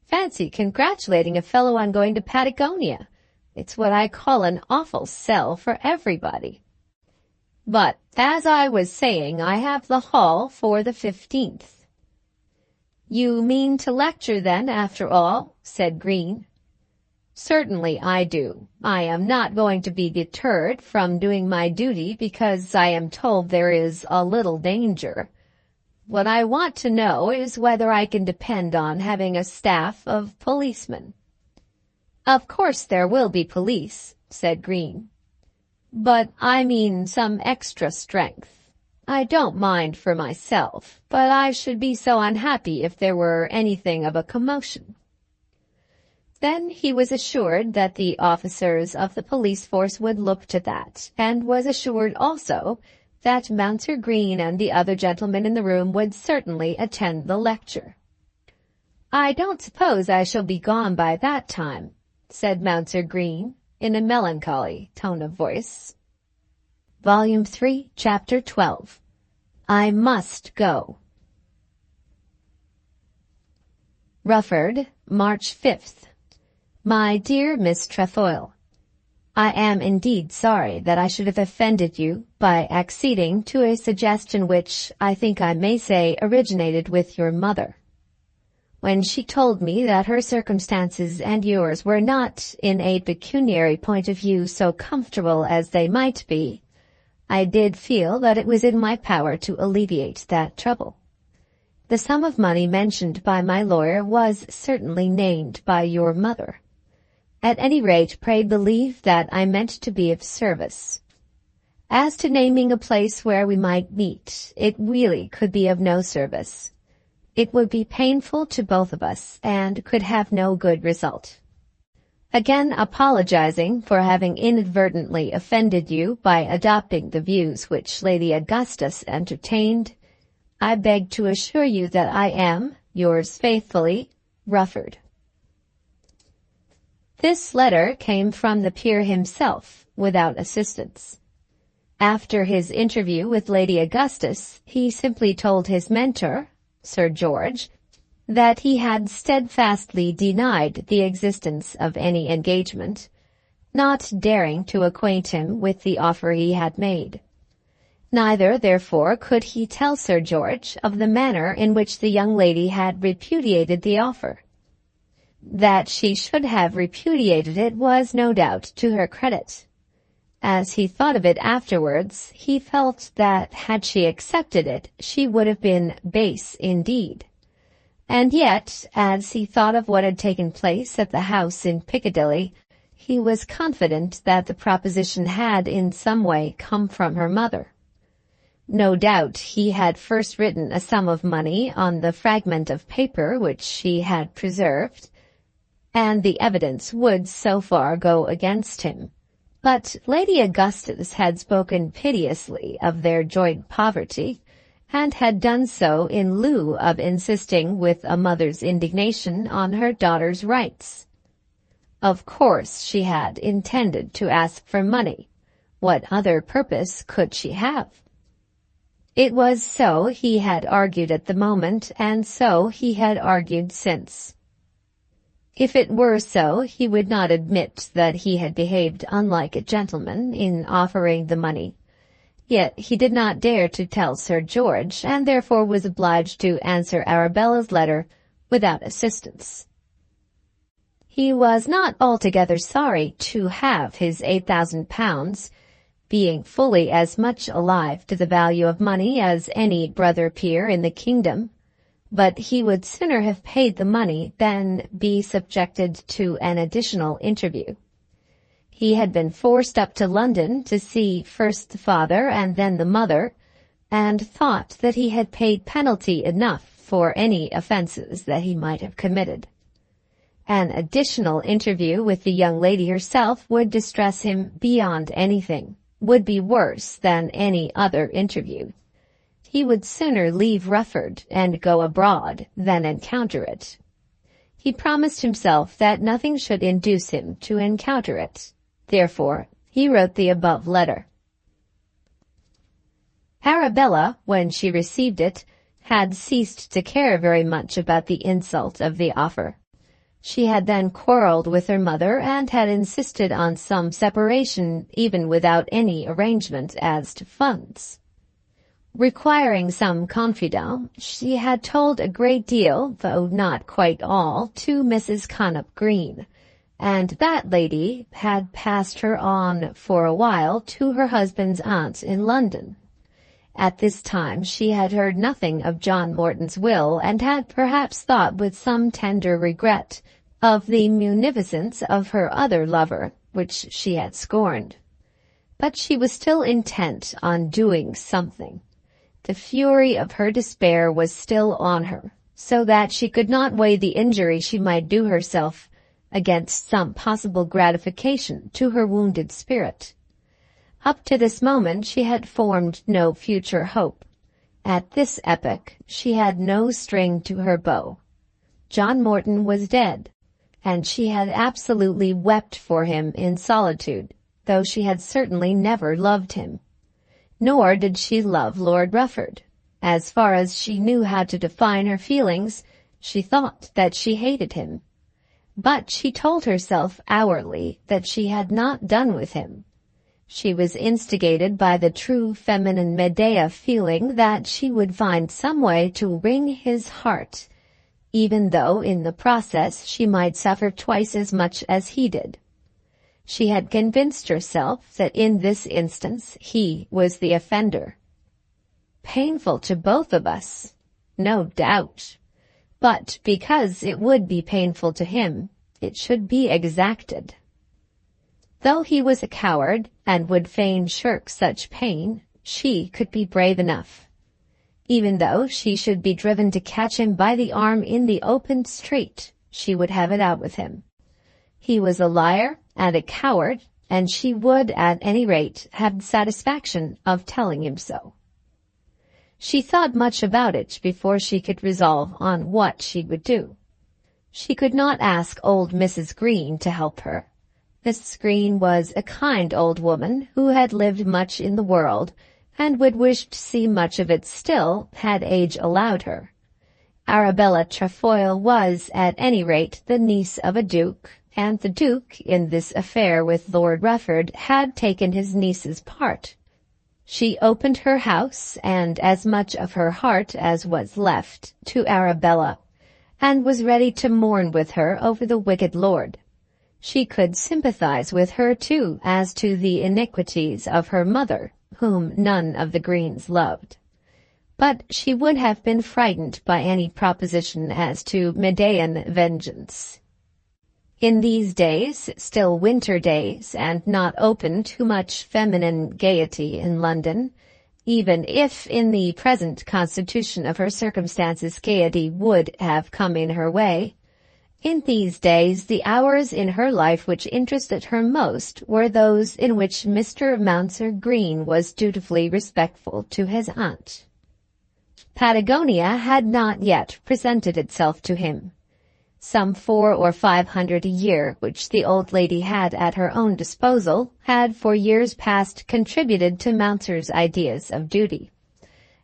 "Fancy congratulating a fellow on going to Patagonia. It's what I call an awful sell for everybody. But, as I was saying, I have the hall for the 15th. "You mean to lecture then, after all?" said Green. "Certainly I do. I am not going to be deterred from doing my duty because I am told there is a little danger. What I want to know is whether I can depend on having a staff of policemen." "Of course there will be police," said Green. "But I mean some extra strength. I don't mind for myself, but I should be so unhappy if there were anything of a commotion." Then he was assured that the officers of the police force would look to that, and was assured also that Mounser Green and the other gentlemen in the room would certainly attend the lecture. "I don't suppose I shall be gone by that time," said Mounser Green, in a melancholy tone of voice. Volume 3, Chapter 12. I Must Go. Rufford, March 5th. My dear Miss Trefoil, I am indeed sorry that I should have offended you by acceding to a suggestion which, I think I may say, originated with your mother. When she told me that her circumstances and yours were not, in a pecuniary point of view, so comfortable as they might be, I did feel that it was in my power to alleviate that trouble. The sum of money mentioned by my lawyer was certainly named by your mother. At any rate, pray believe that I meant to be of service. As to naming a place where we might meet, it really could be of no service. It would be painful to both of us, and could have no good result. Again apologizing for having inadvertently offended you by adopting the views which Lady Augustus entertained, I beg to assure you that I am, yours faithfully, Rufford. This letter came from the peer himself, without assistance. After his interview with Lady Augustus, he simply told his mentor, Sir George, that he had steadfastly denied the existence of any engagement, not daring to acquaint him with the offer he had made. Neither, therefore, could he tell Sir George of the manner in which the young lady had repudiated the offer. That she should have repudiated it was no doubt to her credit. As he thought of it afterwards, he felt that had she accepted it, she would have been base indeed. And yet, as he thought of what had taken place at the house in Piccadilly, he was confident that the proposition had in some way come from her mother. No doubt he had first written a sum of money on the fragment of paper which she had preserved, and the evidence would so far go against him. But Lady Augustus had spoken piteously of their joint poverty, and had done so in lieu of insisting with a mother's indignation on her daughter's rights. Of course she had intended to ask for money. What other purpose could she have? It was so he had argued at the moment, and so he had argued since. If it were so, he would not admit that he had behaved unlike a gentleman in offering the money. Yet he did not dare to tell Sir George, and therefore was obliged to answer Arabella's letter without assistance. He was not altogether sorry to have his £8,000, being fully as much alive to the value of money as any brother peer in the kingdom, but he would sooner have paid the money than be subjected to an additional interview. He had been forced up to London to see first the father and then the mother, and thought that he had paid penalty enough for any offences that he might have committed. An additional interview with the young lady herself would distress him beyond anything, would be worse than any other interview. He would sooner leave Rufford and go abroad than encounter it. He promised himself that nothing should induce him to encounter it. Therefore, he wrote the above letter. Arabella, when she received it, had ceased to care very much about the insult of the offer. She had then quarrelled with her mother and had insisted on some separation even without any arrangement as to funds. Requiring some confidant, she had told a great deal, though not quite all, to Mrs. Connop Green, and that lady had passed her on for a while to her husband's aunt in London. At this time she had heard nothing of John Morton's will, and had perhaps thought with some tender regret of the munificence of her other lover, which she had scorned. But she was still intent on doing something. The fury of her despair was still on her, so that she could not weigh the injury she might do herself against some possible gratification to her wounded spirit. Up to this moment she had formed no future hope. At this epoch she had no string to her bow. John Morton was dead, and she had absolutely wept for him in solitude, though she had certainly never loved him. Nor did she love Lord Rufford. As far as she knew how to define her feelings, she thought that she hated him. But she told herself hourly that she had not done with him. She was instigated by the true feminine Medea feeling that she would find some way to wring his heart, even though in the process she might suffer twice as much as he did. She had convinced herself that in this instance he was the offender. Painful to both of us, no doubt, but because it would be painful to him, it should be exacted. Though he was a coward and would fain shirk such pain, she could be brave enough. Even though she should be driven to catch him by the arm in the open street, she would have it out with him. He was a liar and a coward, and she would at any rate have the satisfaction of telling him so. She thought much about it before she could resolve on what she would do. She could not ask old Mrs. Green to help her. Mrs. Green was a kind old woman who had lived much in the world, and would wish to see much of it still, had age allowed her. Arabella Trefoil was, at any rate, the niece of a duke, and the duke, in this affair with Lord Rufford, had taken his niece's part. She opened her house, and as much of her heart as was left, to Arabella, and was ready to mourn with her over the wicked lord. She could sympathize with her, too, as to the iniquities of her mother, whom none of the Greens loved. But she would have been frightened by any proposition as to Medean vengeance. In these days, still winter days, and not open to much feminine gaiety in London, even if in the present constitution of her circumstances gaiety would have come in her way, in these days the hours in her life which interested her most were those in which Mr. Mounser Green was dutifully respectful to his aunt. Patagonia had not yet presented itself to him. Some 400 or 500 a year, which the old lady had at her own disposal, had for years past contributed to Mounser's ideas of duty.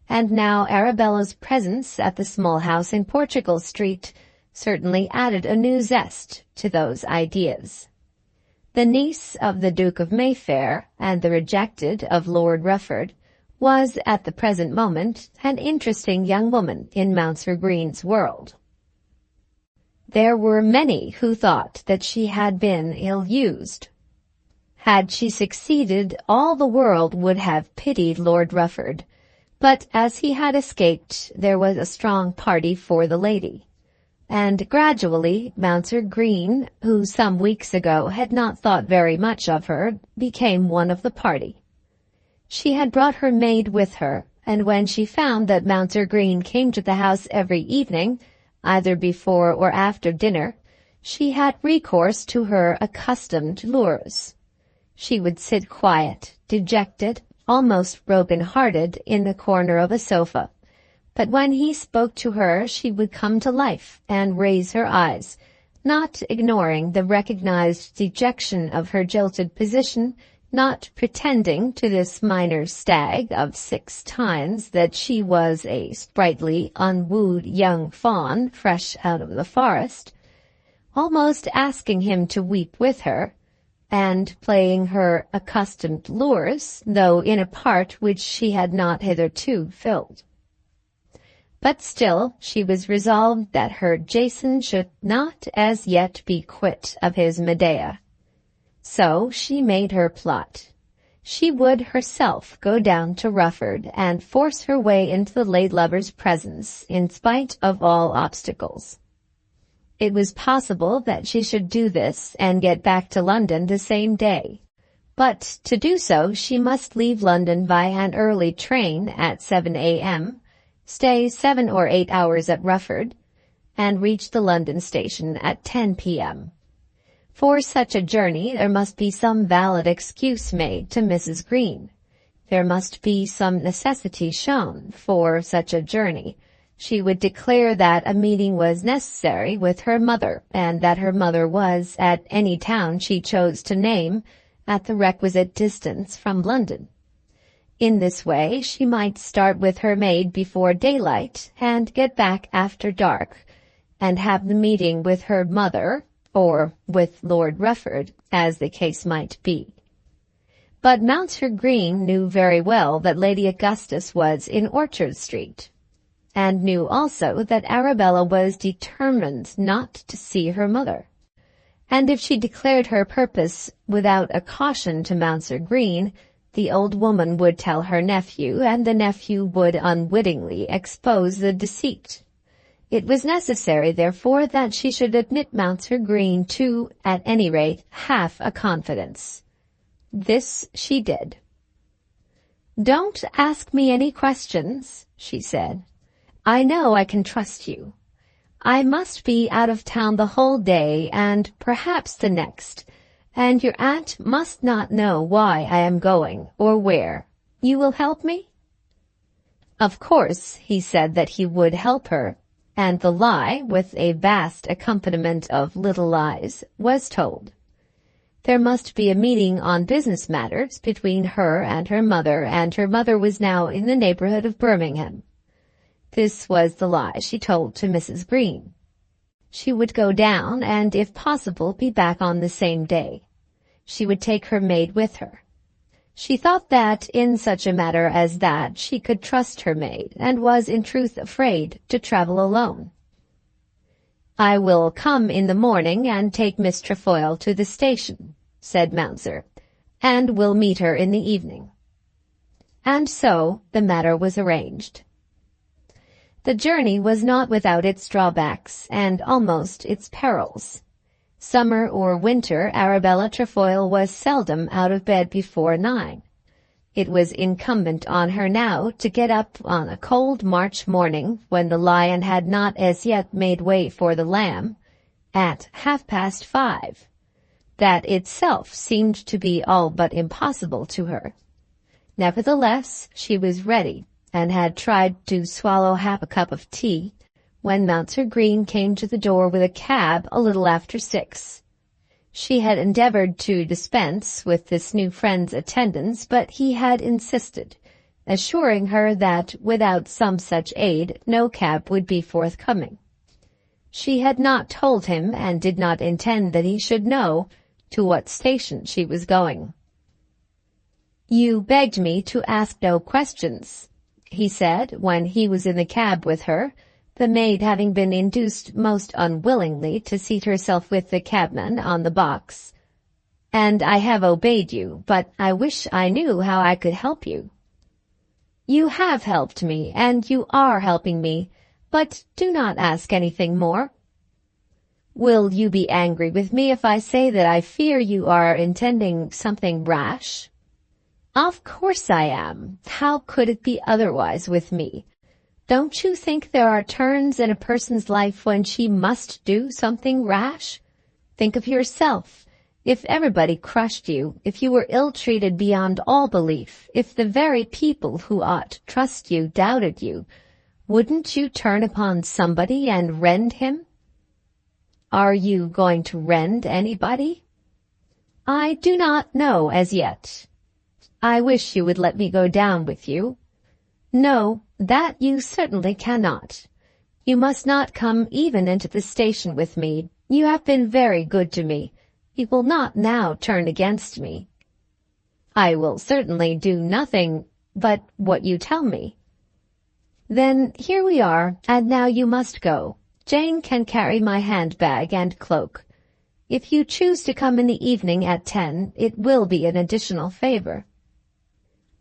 And now Arabella's presence at the small house in Portugal Street certainly added a new zest to those ideas. The niece of the Duke of Mayfair and the rejected of Lord Rufford was at the present moment an interesting young woman in Mounser Green's world. There were many who thought that she had been ill-used. Had she succeeded, all the world would have pitied Lord Rufford, but as he had escaped, there was a strong party for the lady. And gradually Mounser Green, who some weeks ago had not thought very much of her, became one of the party. She had brought her maid with her, and when she found that Mounser Green came to the house every evening, either before or after dinner, she had recourse to her accustomed lures. She would sit quiet, dejected, almost broken-hearted in the corner of a sofa, but when he spoke to her she would come to life and raise her eyes, not ignoring the recognized dejection of her jilted position, not pretending to this minor stag of 6 tines that she was a sprightly, unwooed young fawn fresh out of the forest, almost asking him to weep with her, and playing her accustomed lures, though in a part which she had not hitherto filled. But still she was resolved that her Jason should not as yet be quit of his Medea. So she made her plot. She would herself go down to Rufford and force her way into the late lover's presence in spite of all obstacles. It was possible that she should do this and get back to London the same day. But to do so she must leave London by an early train at 7 a.m., stay 7 or 8 hours at Rufford, and reach the London station at 10 p.m. For such a journey there must be some valid excuse made to Mrs. Green. There must be some necessity shown for such a journey. She would declare that a meeting was necessary with her mother, and that her mother was, at any town she chose to name, at the requisite distance from London. In this way she might start with her maid before daylight, and get back after dark, and have the meeting with her mother, or with Lord Rufford, as the case might be. But Mounser Green knew very well that Lady Augustus was in Orchard Street, and knew also that Arabella was determined not to see her mother. And if she declared her purpose without a caution to Mounser Green, the old woman would tell her nephew, and the nephew would unwittingly expose the deceit. It was necessary, therefore, that she should admit Mounser Green to, at any rate, half a confidence. This she did. "Don't ask me any questions," she said. "I know I can trust you. I must be out of town the whole day and perhaps the next, and your aunt must not know why I am going or where. You will help me?" Of course, he said that he would help her, and the lie, with a vast accompaniment of little lies, was told. There must be a meeting on business matters between her and her mother was now in the neighborhood of Birmingham. This was the lie she told to Mrs. Green. She would go down and, if possible, be back on the same day. She would take her maid with her. She thought that, in such a matter as that, she could trust her maid, and was in truth afraid to travel alone. "I will come in the morning and take Miss Trefoil to the station," said Mounser, "and will meet her in the evening." And so the matter was arranged. The journey was not without its drawbacks, and almost its perils. Summer or winter, Arabella Trefoil was seldom out of bed before 9. It was incumbent on her now to get up on a cold March morning, when the lion had not as yet made way for the lamb, at 5:30. That itself seemed to be all but impossible to her. Nevertheless, she was ready, and had tried to swallow half a cup of tea, when Mounser Green came to the door with a cab a little after 6. She had endeavoured to dispense with this new friend's attendance, but he had insisted, assuring her that without some such aid no cab would be forthcoming. She had not told him, and did not intend that he should know, to what station she was going. "You begged me to ask no questions," he said, when he was in the cab with her, the maid having been induced most unwillingly to seat herself with the cabman on the box. "And I have obeyed you, but I wish I knew how I could help you." "You have helped me, and you are helping me, but do not ask anything more." "Will you be angry with me if I say that I fear you are intending something rash?" "Of course I am. How could it be otherwise with me? Don't you think there are turns in a person's life when she must do something rash? Think of yourself. If everybody crushed you, if you were ill-treated beyond all belief, if the very people who ought to trust you doubted you, wouldn't you turn upon somebody and rend him?" "Are you going to rend anybody?" "I do not know as yet." "I wish you would let me go down with you." "No, that you certainly cannot. You must not come even into the station with me. You have been very good to me. You will not now turn against me." "I will certainly do nothing but what you tell me." "Then here we are, and now you must go. Jane can carry my handbag and cloak. If you choose to come in the evening at 10, it will be an additional favor."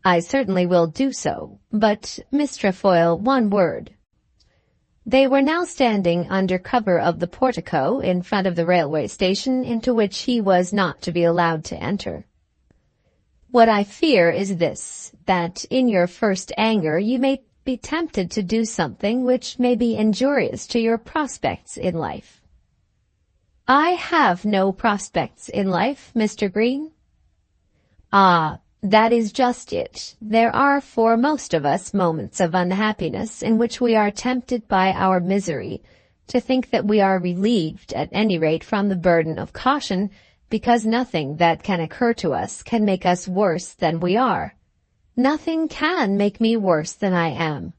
"I certainly will do so, but, Miss Trefoil, one word." They were now standing under cover of the portico in front of the railway station, into which he was not to be allowed to enter. "What I fear is this, that in your first anger you may be tempted to do something which may be injurious to your prospects in life." "I have no prospects in life, Mr. Green." "Ah, that is just it. There are for most of us moments of unhappiness in which we are tempted by our misery to think that we are relieved at any rate from the burden of caution, because nothing that can occur to us can make us worse than we are. Nothing can make me worse than I am.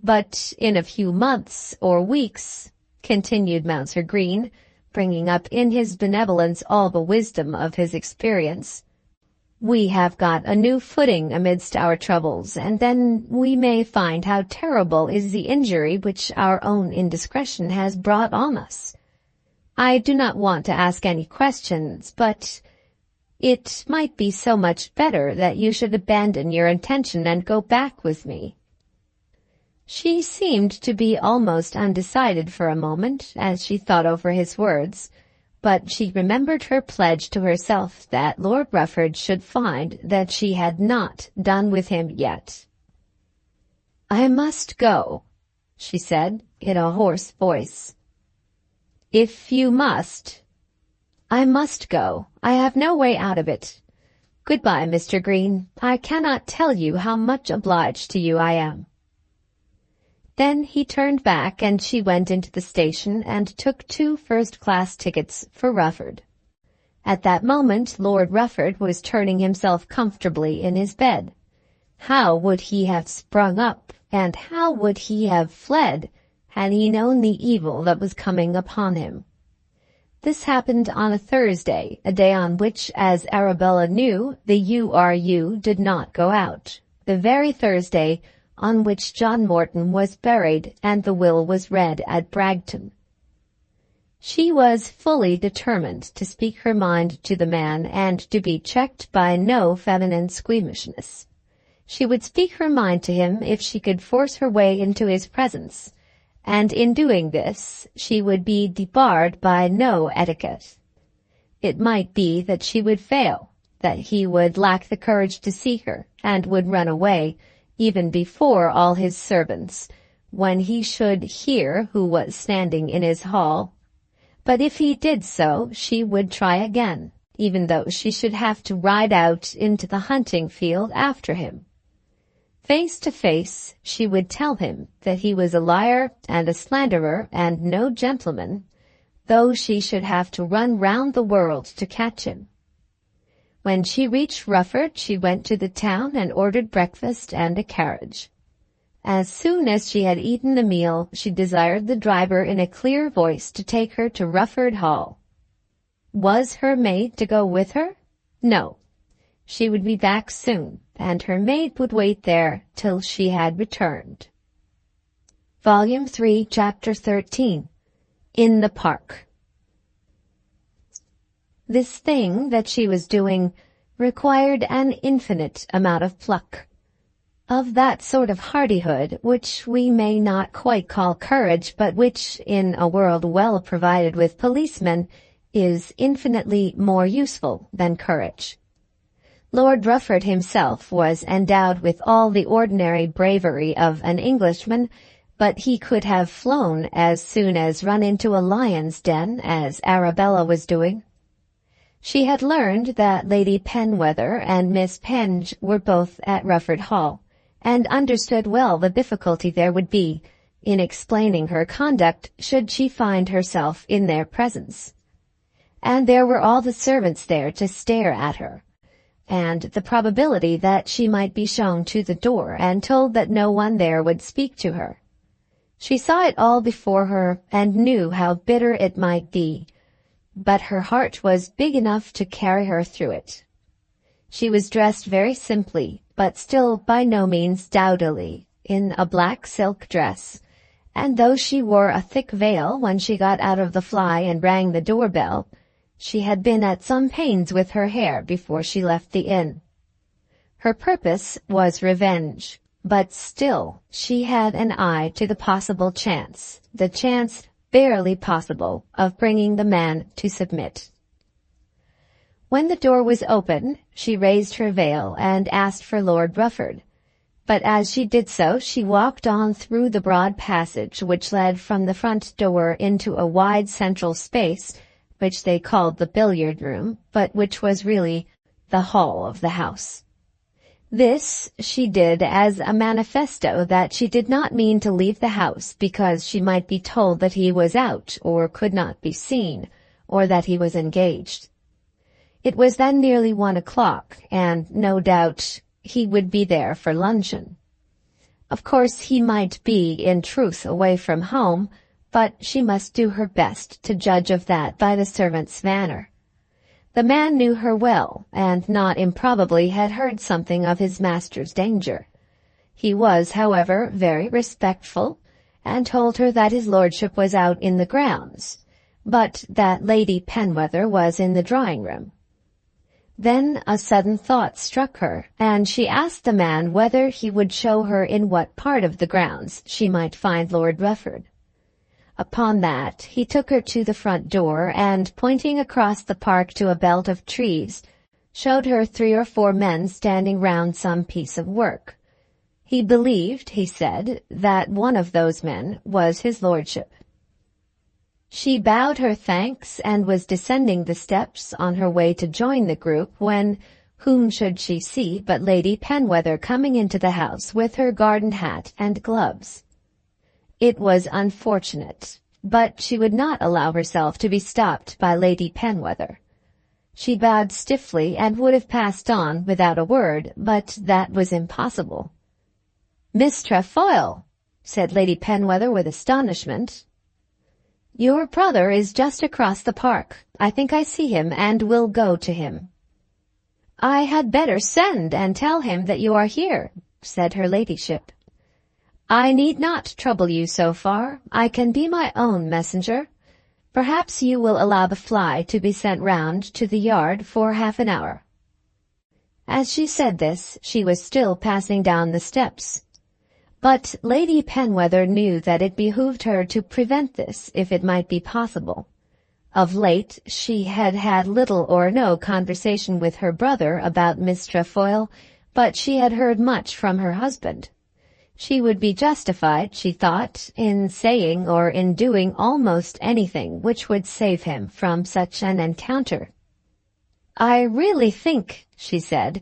But in a few months or weeks," continued Mounser Green, bringing up in his benevolence all the wisdom of his experience, "we have got a new footing amidst our troubles, and then we may find how terrible is the injury which our own indiscretion has brought on us. I do not want to ask any questions, but it might be so much better that you should abandon your intention and go back with me." She seemed to be almost undecided for a moment as she thought over his words, but she remembered her pledge to herself that Lord Rufford should find that she had not done with him yet. "I must go," she said in a hoarse voice. "If you must." "I must go. I have no way out of it. Goodbye, Mr. Green. I cannot tell you how much obliged to you I am." Then he turned back, and she went into the station and took 2 first-class tickets for Rufford. At that moment Lord Rufford was turning himself comfortably in his bed. How would he have sprung up, and how would he have fled, had he known the evil that was coming upon him? This happened on a Thursday, a day on which, as Arabella knew, the URU did not go out, the very Thursday on which John Morton was buried and the will was read at Bragton. She was fully determined to speak her mind to the man and to be checked by no feminine squeamishness. She would speak her mind to him if she could force her way into his presence, and in doing this she would be debarred by no etiquette. It might be that she would fail, that he would lack the courage to see her, and would run away, even before all his servants, when he should hear who was standing in his hall. But if he did so, she would try again, even though she should have to ride out into the hunting field after him. Face to face, she would tell him that he was a liar and a slanderer and no gentleman, though she should have to run round the world to catch him. When she reached Rufford, she went to the town and ordered breakfast and a carriage. As soon as she had eaten the meal, she desired the driver in a clear voice to take her to Rufford Hall. Was her maid to go with her? No. She would be back soon, and her maid would wait there till she had returned. Volume 3, Chapter 13. In the Park. This thing that she was doing required an infinite amount of pluck, of that sort of hardihood which we may not quite call courage, but which, in a world well provided with policemen, is infinitely more useful than courage. Lord Rufford himself was endowed with all the ordinary bravery of an Englishman, but he could have flown as soon as run into a lion's den, as Arabella was doing. She had learned that Lady Penwether and Miss Penge were both at Rufford Hall, and understood well the difficulty there would be in explaining her conduct should she find herself in their presence. And there were all the servants there to stare at her, and the probability that she might be shown to the door and told that no one there would speak to her. She saw it all before her and knew how bitter it might be, but her heart was big enough to carry her through it. She was dressed very simply, but still by no means dowdily, in a black silk dress, and though she wore a thick veil when she got out of the fly and rang the doorbell, she had been at some pains with her hair before she left the inn. Her purpose was revenge, but still she had an eye to the possible chance, the chance barely possible, of bringing the man to submit. When the door was open, she raised her veil and asked for Lord Rufford, but as she did so she walked on through the broad passage which led from the front door into a wide central space, which they called the billiard-room, but which was really the hall of the house. This she did as a manifesto that she did not mean to leave the house because she might be told that he was out or could not be seen, or that he was engaged. It was then nearly 1 o'clock, and no doubt he would be there for luncheon. Of course he might be, in truth, away from home, but she must do her best to judge of that by the servant's manner. The man knew her well, and not improbably had heard something of his master's danger. He was, however, very respectful, and told her that his lordship was out in the grounds, but that Lady Penwether was in the drawing-room. Then a sudden thought struck her, and she asked the man whether he would show her in what part of the grounds she might find Lord Rufford. Upon that, he took her to the front door, and, pointing across the park to a belt of trees, showed her 3 or 4 men standing round some piece of work. He believed, he said, that one of those men was his lordship. She bowed her thanks and was descending the steps on her way to join the group when, whom should she see but Lady Penwether coming into the house with her garden hat and gloves. It was unfortunate, but she would not allow herself to be stopped by Lady Penwether. She bowed stiffly and would have passed on without a word, but that was impossible. "Miss Trefoil," said Lady Penwether with astonishment. "Your brother is just across the park. I think I see him and will go to him." "I had better send and tell him that you are here," said her ladyship. "I need not trouble you so far. I can be my own messenger. Perhaps you will allow the fly to be sent round to the yard for half an hour." As she said this, she was still passing down the steps. But Lady Penwether knew that it behooved her to prevent this if it might be possible. Of late she had had little or no conversation with her brother about Miss Trefoil, but she had heard much from her husband. She would be justified, she thought, in saying or in doing almost anything which would save him from such an encounter. "I really think," she said,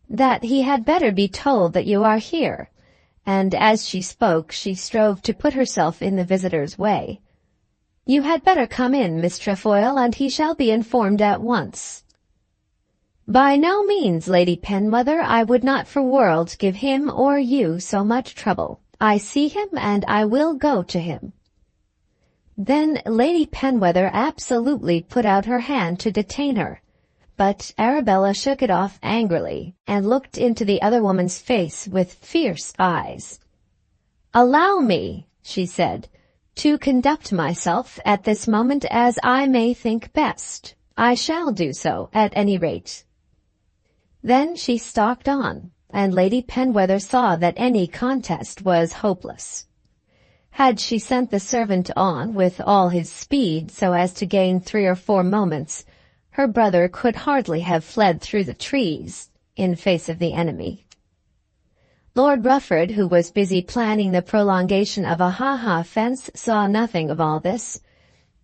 that he had better be told that you are here, and as she spoke she strove to put herself in the visitor's way. You had better come in, Miss Trefoil, and he shall be informed at once. By no means, Lady Penwether, I would not for worlds give him or you so much trouble. I see him, and I will go to him. Then Lady Penwether absolutely put out her hand to detain her, but Arabella shook it off angrily, and looked into the other woman's face with fierce eyes. "Allow me," she said, "to conduct myself at this moment as I may think best. I shall do so, at any rate." Then she stalked on, and Lady Penwether saw that any contest was hopeless. Had she sent the servant on with all his speed so as to gain 3 or 4 moments, her brother could hardly have fled through the trees in face of the enemy. Lord Rufford, who was busy planning the prolongation of a ha-ha fence, saw nothing of all this,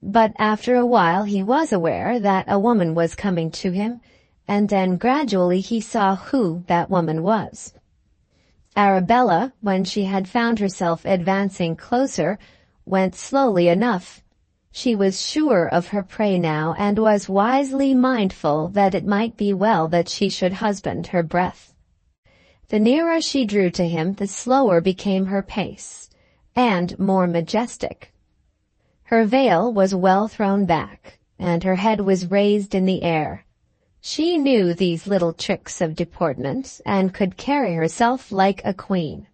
but after a while he was aware that a woman was coming to him, and then gradually he saw who that woman was. Arabella, when she had found herself advancing closer, went slowly enough. She was sure of her prey now, and was wisely mindful that it might be well that she should husband her breath. The nearer she drew to him, the slower became her pace, and more majestic. Her veil was well thrown back, and her head was raised in the air. She knew these little tricks of deportment, and could carry herself like a queen.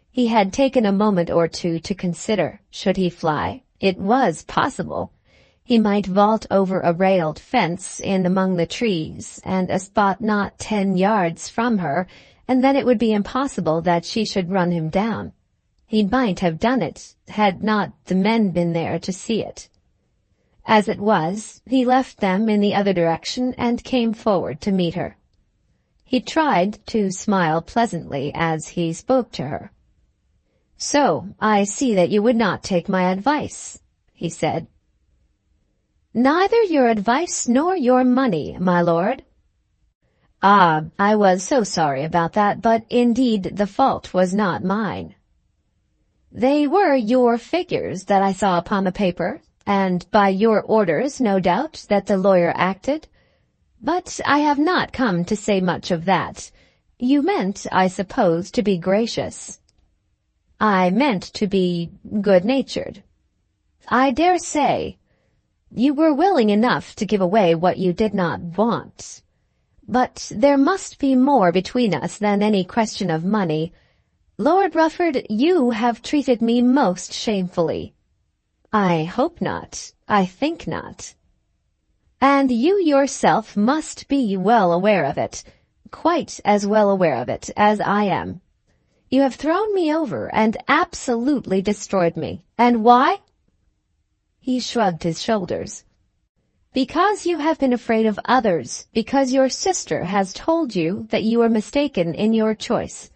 He had taken a moment or two to consider. Should he fly? It was possible. He might vault over a railed fence in among the trees, and a spot not 10 yards from her, and then it would be impossible that she should run him down. He might have done it, had not the men been there to see it. As it was, he left them in the other direction and came forward to meet her. He tried to smile pleasantly as he spoke to her. "So, I see that you would not take my advice," he said. "Neither your advice nor your money, my lord." "Ah, I was so sorry about that, but indeed the fault was not mine." "They were your figures that I saw upon the paper, and by your orders, no doubt, that the lawyer acted. But I have not come to say much of that. You meant, I suppose, to be gracious." "I meant to be good-natured." "I dare say. You were willing enough to give away what you did not want. But there must be more between us than any question of money. Lord Rufford, you have treated me most shamefully." "I hope not. I think not." "And you yourself must be well aware of it, quite as well aware of it as I am. You have thrown me over and absolutely destroyed me. And why?" He shrugged his shoulders. "Because you have been afraid of others, because your sister has told you that you were mistaken in your choice.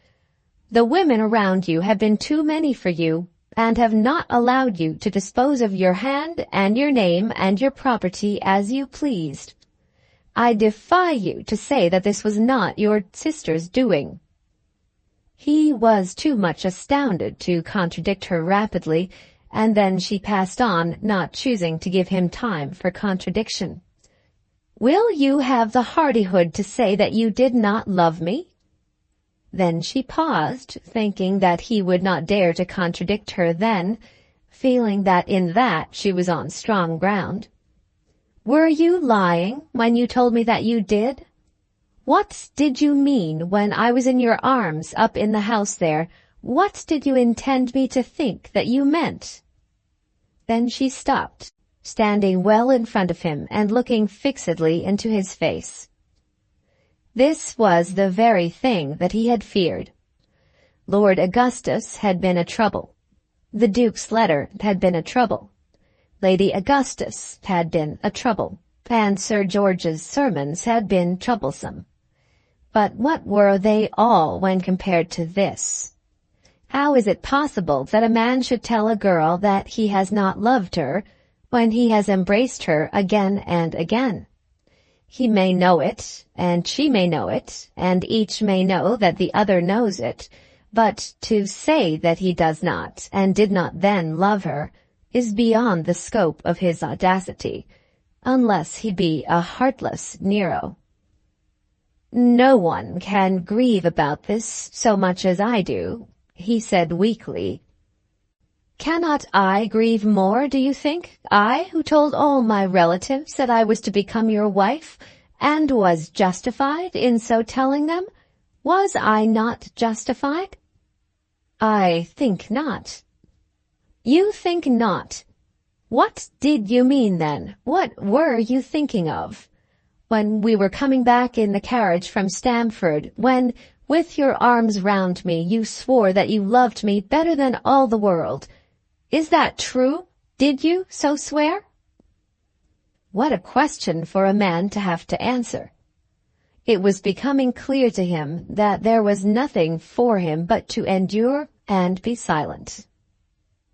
The women around you have been too many for you, and have not allowed you to dispose of your hand and your name and your property as you pleased. I defy you to say that this was not your sister's doing." He was too much astounded to contradict her rapidly, and then she passed on, not choosing to give him time for contradiction. "Will you have the hardihood to say that you did not love me?" Then she paused, thinking that he would not dare to contradict her then, feeling that in that she was on strong ground. "Were you lying when you told me that you did? What did you mean when I was in your arms up in the house there? What did you intend me to think that you meant?" Then she stopped, standing well in front of him and looking fixedly into his face. This was the very thing that he had feared. Lord Augustus had been a trouble. The Duke's letter had been a trouble. Lady Augustus had been a trouble, and Sir George's sermons had been troublesome. But what were they all when compared to this? How is it possible that a man should tell a girl that he has not loved her when he has embraced her again and again? He may know it, and she may know it, and each may know that the other knows it, but to say that he does not, and did not then love her, is beyond the scope of his audacity, unless he be a heartless Nero. "No one can grieve about this so much as I do," he said weakly. "Cannot I grieve more, do you think? I, who told all my relatives that I was to become your wife, and was justified in so telling them? Was I not justified?" "I think not." "You think not? What did you mean then? What were you thinking of? When we were coming back in the carriage from Stamford, when, with your arms round me, you swore that you loved me better than all the world. Is that true? Did you so swear?" What a question for a man to have to answer! It was becoming clear to him that there was nothing for him but to endure and be silent.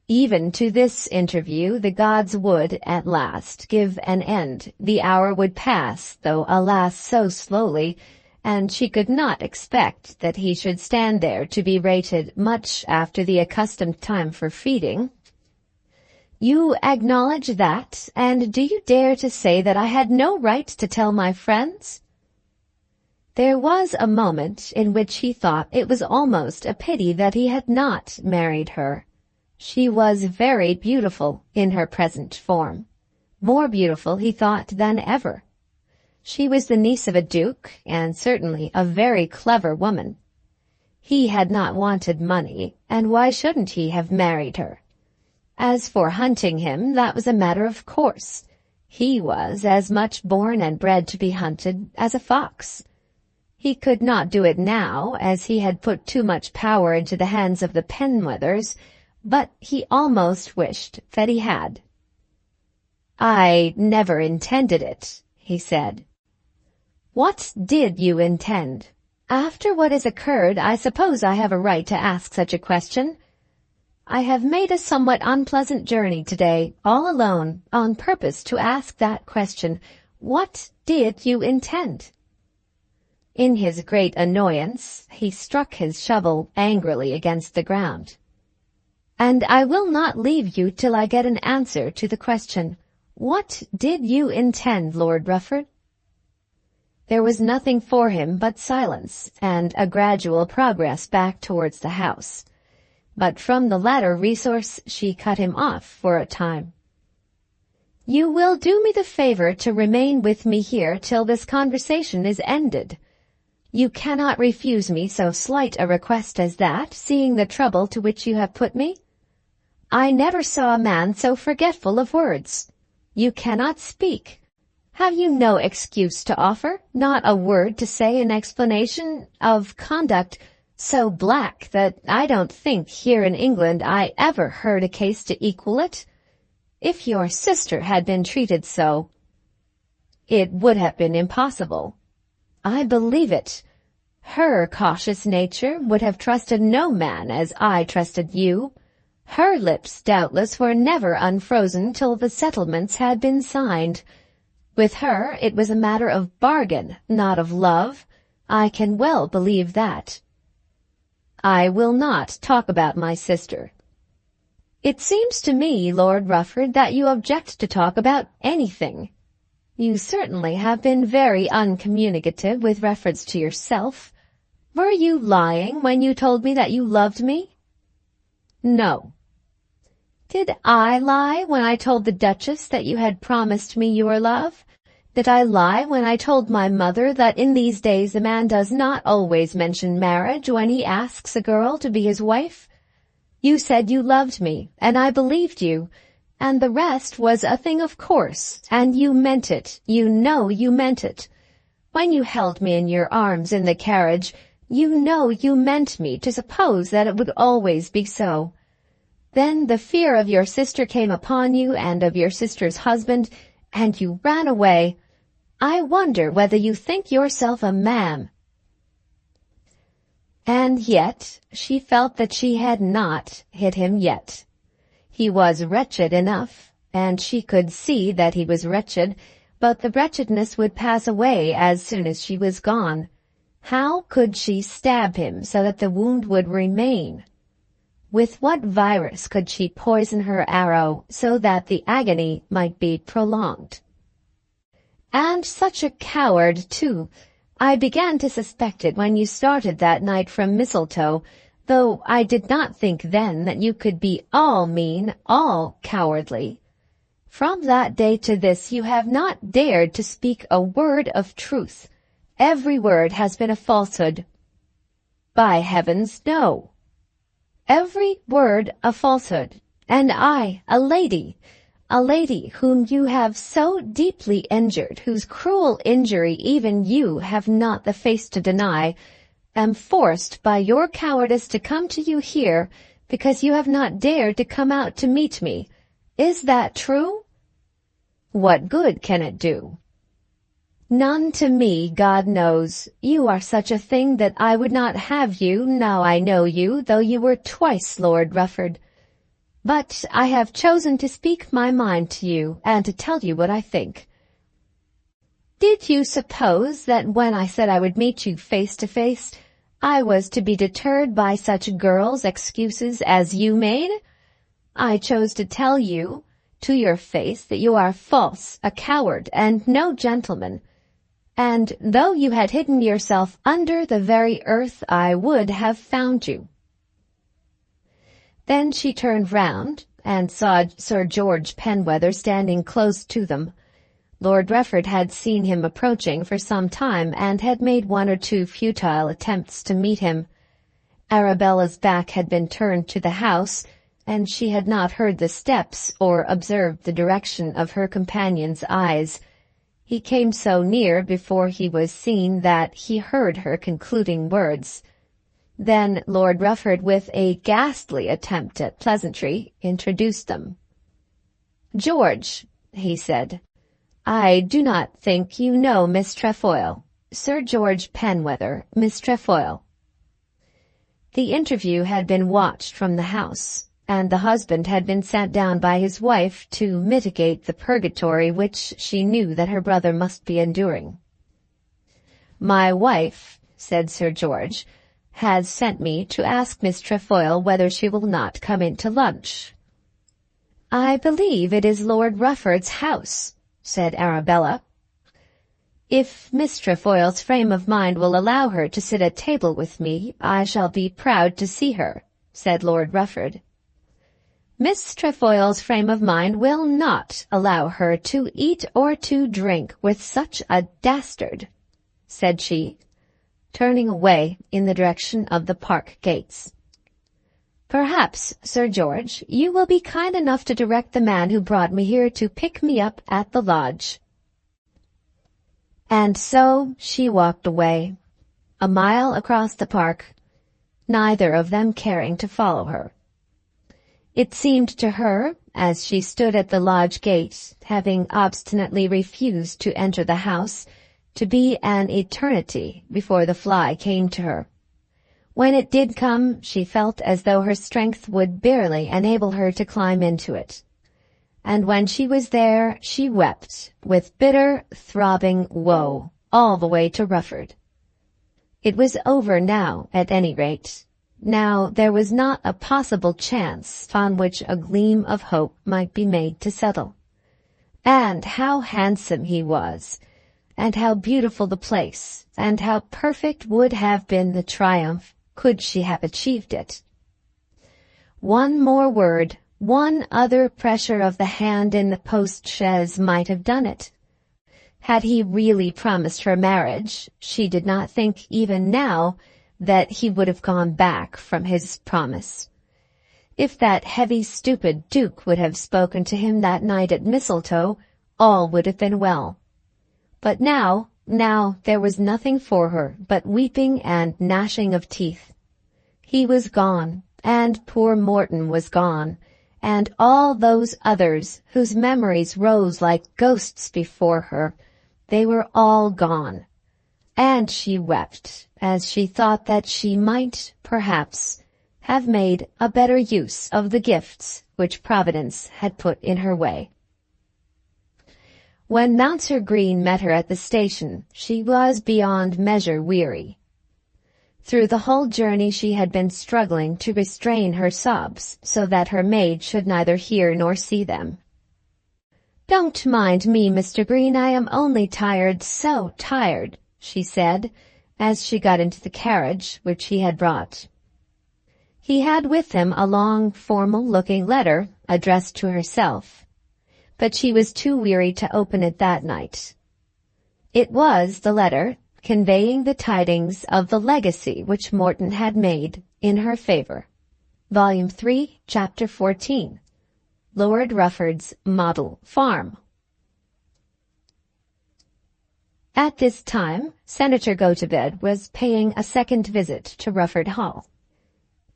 Even to this interview the gods would, at last, give an end. The hour would pass, though alas so slowly, and she could not expect that he should stand there to be rated much after the accustomed time for feeding. "You acknowledge that, and do you dare to say that I had no right to tell my friends?" There was a moment in which he thought it was almost a pity that he had not married her. She was very beautiful in her present form. More beautiful, he thought, than ever. She was the niece of a duke, and certainly a very clever woman. He had not wanted money, and why shouldn't he have married her? As for hunting him, that was a matter of course. He was as much born and bred to be hunted as a fox. He could not do it now, as he had put too much power into the hands of the Penwethers, but he almost wished that he had. "I never intended it," he said. "What did you intend? After what has occurred, I suppose I have a right to ask such a question. I have made a somewhat unpleasant journey today, all alone, on purpose to ask that question. What did you intend?" In his great annoyance, he struck his shovel angrily against the ground. "And I will not leave you till I get an answer to the question. What did you intend, Lord Rufford?" There was nothing for him but silence, and a gradual progress back towards the house. But from the latter resource she cut him off for a time. "You will do me the favor to remain with me here till this conversation is ended. You cannot refuse me so slight a request as that, seeing the trouble to which you have put me. I never saw a man so forgetful of words. You cannot speak. Have you no excuse to offer? Not a word to say in explanation of conduct so black that I don't think here in England I ever heard a case to equal it? If your sister had been treated so, it would have been impossible. I believe it. Her cautious nature would have trusted no man as I trusted you. Her lips, doubtless, were never unfrozen till the settlements had been signed. With her it was a matter of bargain, not of love. I can well believe that. I will not talk about my sister. It seems to me, Lord Rufford, that you object to talk about anything. You certainly have been very uncommunicative with reference to yourself. Were you lying when you told me that you loved me? No. Did I lie when I told the Duchess that you had promised me your love? Did I lie when I told my mother that in these days a man does not always mention marriage when he asks a girl to be his wife? You said you loved me, and I believed you, and the rest was a thing of course, and you meant it. You know you meant it. When you held me in your arms in the carriage, you know you meant me to suppose that it would always be so. Then the fear of your sister came upon you and of your sister's husband, and you ran away. I wonder whether you think yourself a man." And yet she felt that she had not hit him yet. He was wretched enough, and she could see that he was wretched, but the wretchedness would pass away as soon as she was gone. How could she stab him so that the wound would remain? With what virus could she poison her arrow so that the agony might be prolonged? And such a coward, too. I began to suspect it when you started that night from Mistletoe, though I did not think then that you could be all mean, all cowardly. From that day to this you have not dared to speak a word of truth. Every word has been a falsehood. By heavens, no. Every word a falsehood, and I, a lady whom you have so deeply injured, whose cruel injury even you have not the face to deny, am forced by your cowardice to come to you here because you have not dared to come out to meet me. Is that true? What good can it do? None to me, God knows. You are such a thing that I would not have you, now I know you, though you were twice Lord Rufford. But I have chosen to speak my mind to you, and to tell you what I think. Did you suppose that when I said I would meet you face to face, I was to be deterred by such girls' excuses as you made? I chose to tell you, to your face, that you are false, a coward, and no gentleman. And though you had hidden yourself under the very earth, I would have found you. Then she turned round, and saw Sir George Penwether standing close to them. Lord Rufford had seen him approaching for some time, and had made one or two futile attempts to meet him. Arabella's back had been turned to the house, and she had not heard the steps or observed the direction of her companion's eyes. He came so near before he was seen that he heard her concluding words. Then Lord Rufford, with a ghastly attempt at pleasantry, introduced them. "George," he said, "I do not think you know Miss Trefoil. Sir George Penwether, Miss Trefoil." The interview had been watched from the house, and the husband had been sent down by his wife to mitigate the purgatory which she knew that her brother must be enduring. "My wife," said Sir George, "has sent me to ask Miss Trefoil whether she will not come in to lunch." "I believe it is Lord Rufford's house," said Arabella. "If Miss Trefoil's frame of mind will allow her to sit at table with me, I shall be proud to see her," said Lord Rufford. "Miss Trefoil's frame of mind will not allow her to eat or to drink with such a dastard," said she, turning away in the direction of the park gates. "Perhaps, Sir George, you will be kind enough to direct the man who brought me here to pick me up at the lodge." And so she walked away, a mile across the park, neither of them caring to follow her. It seemed to her, as she stood at the lodge gate, having obstinately refused to enter the house, to be an eternity before the fly came to her. When it did come, she felt as though her strength would barely enable her to climb into it. And when she was there, she wept with bitter, throbbing woe all the way to Rufford. It was over now, at any rate. Now there was not a possible chance on which a gleam of hope might be made to settle. And how handsome he was, and how beautiful the place, and how perfect would have been the triumph could she have achieved it. One more word, one other pressure of the hand in the post-chaise might have done it. Had he really promised her marriage, she did not think even now that he would have gone back from his promise. If that heavy, stupid Duke would have spoken to him that night at Mistletoe, all would have been well. But now there was nothing for her but weeping and gnashing of teeth. He was gone, and poor Morton was gone, and all those others whose memories rose like ghosts before her, they were all gone. And she wept, as she thought that she might, perhaps, have made a better use of the gifts which Providence had put in her way. When Mounser Green met her at the station, she was beyond measure weary. Through the whole journey she had been struggling to restrain her sobs so that her maid should neither hear nor see them. "Don't mind me, Mr. Green, I am only tired, so tired," she said, as she got into the carriage which he had brought. He had with him a long, formal-looking letter addressed to herself, but she was too weary to open it that night. It was the letter conveying the tidings of the legacy which Morton had made in her favor. Volume 3, Chapter 14. Lord Rufford's Model Farm. At this time, Senator Gotobed was paying a second visit to Rufford Hall.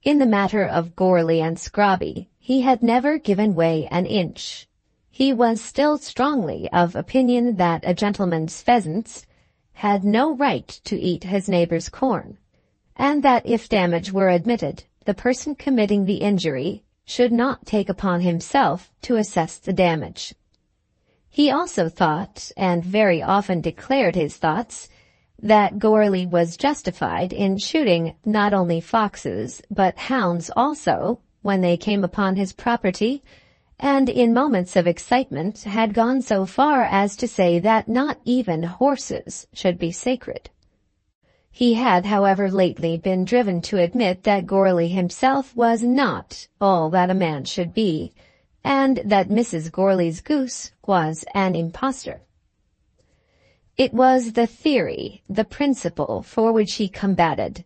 In the matter of Goarly and Scrobby, he had never given way an inch. He was still strongly of opinion that a gentleman's pheasants had no right to eat his neighbour's corn, and that if damage were admitted, the person committing the injury should not take upon himself to assess the damage. He also thought, and very often declared his thoughts, that Goarly was justified in shooting not only foxes but hounds also when they came upon his property, and in moments of excitement had gone so far as to say that not even horses should be sacred. He had, however, lately been driven to admit that Goarly himself was not all that a man should be, and that Mrs. Goarly's goose was an impostor. It was the theory, the principle for which he combated,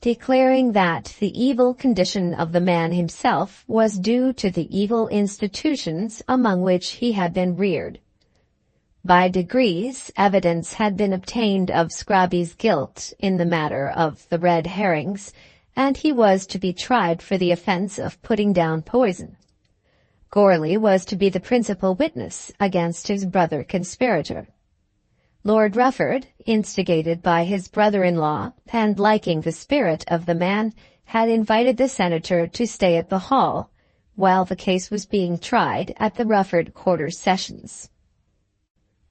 declaring that the evil condition of the man himself was due to the evil institutions among which he had been reared. By degrees, evidence had been obtained of Scrobby's guilt in the matter of the red herrings, and he was to be tried for the offence of putting down poison. Goarly was to be the principal witness against his brother conspirator. Lord Rufford, instigated by his brother-in-law and liking the spirit of the man, had invited the senator to stay at the hall while the case was being tried at the Rufford Quarter Sessions.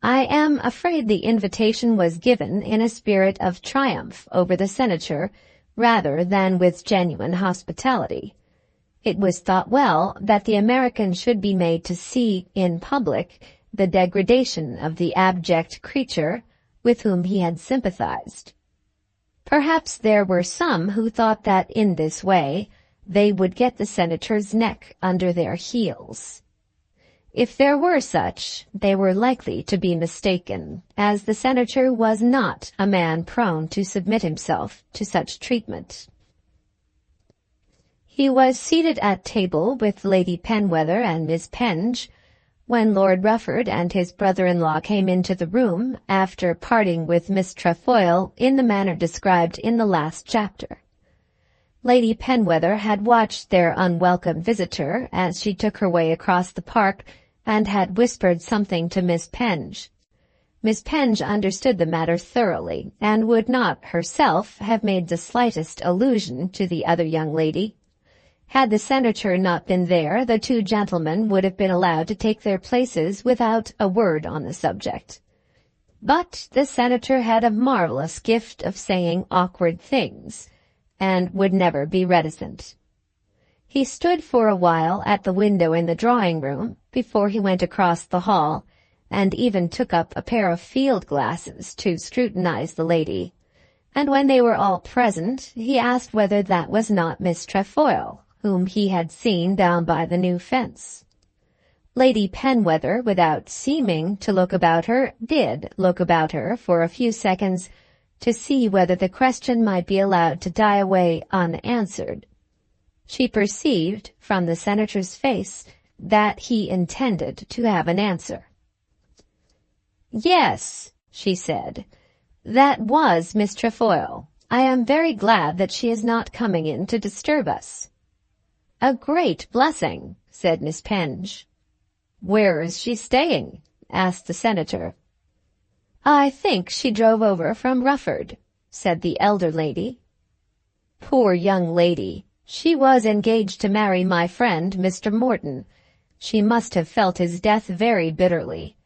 I am afraid the invitation was given in a spirit of triumph over the senator rather than with genuine hospitality. It was thought well that the American should be made to see in public the degradation of the abject creature with whom he had sympathized. Perhaps there were some who thought that in this way they would get the senator's neck under their heels. If there were such, they were likely to be mistaken, as the senator was not a man prone to submit himself to such treatment. He was seated at table with Lady Penwether and Miss Penge, when Lord Rufford and his brother-in-law came into the room after parting with Miss Trefoil in the manner described in the last chapter. Lady Penwether had watched their unwelcome visitor as she took her way across the park and had whispered something to Miss Penge. Miss Penge understood the matter thoroughly and would not herself have made the slightest allusion to the other young lady. Had the senator not been there, the two gentlemen would have been allowed to take their places without a word on the subject. But the senator had a marvelous gift of saying awkward things, and would never be reticent. He stood for a while at the window in the drawing-room before he went across the hall, and even took up a pair of field-glasses to scrutinize the lady, and when they were all present, he asked whether that was not Miss Trefoil, whom he had seen down by the new fence. Lady Penwether, without seeming to look about her, did look about her for a few seconds to see whether the question might be allowed to die away unanswered. She perceived from the senator's face that he intended to have an answer. "Yes," she said, "that was Miss Trefoil. I am very glad that she is not coming in to disturb us." "A great blessing," said Miss Penge. "Where is she staying?" asked the senator. "I think she drove over from Rufford," said the elder lady. "Poor young lady! She was engaged to marry my friend Mr. Morton. She must have felt his death very bitterly.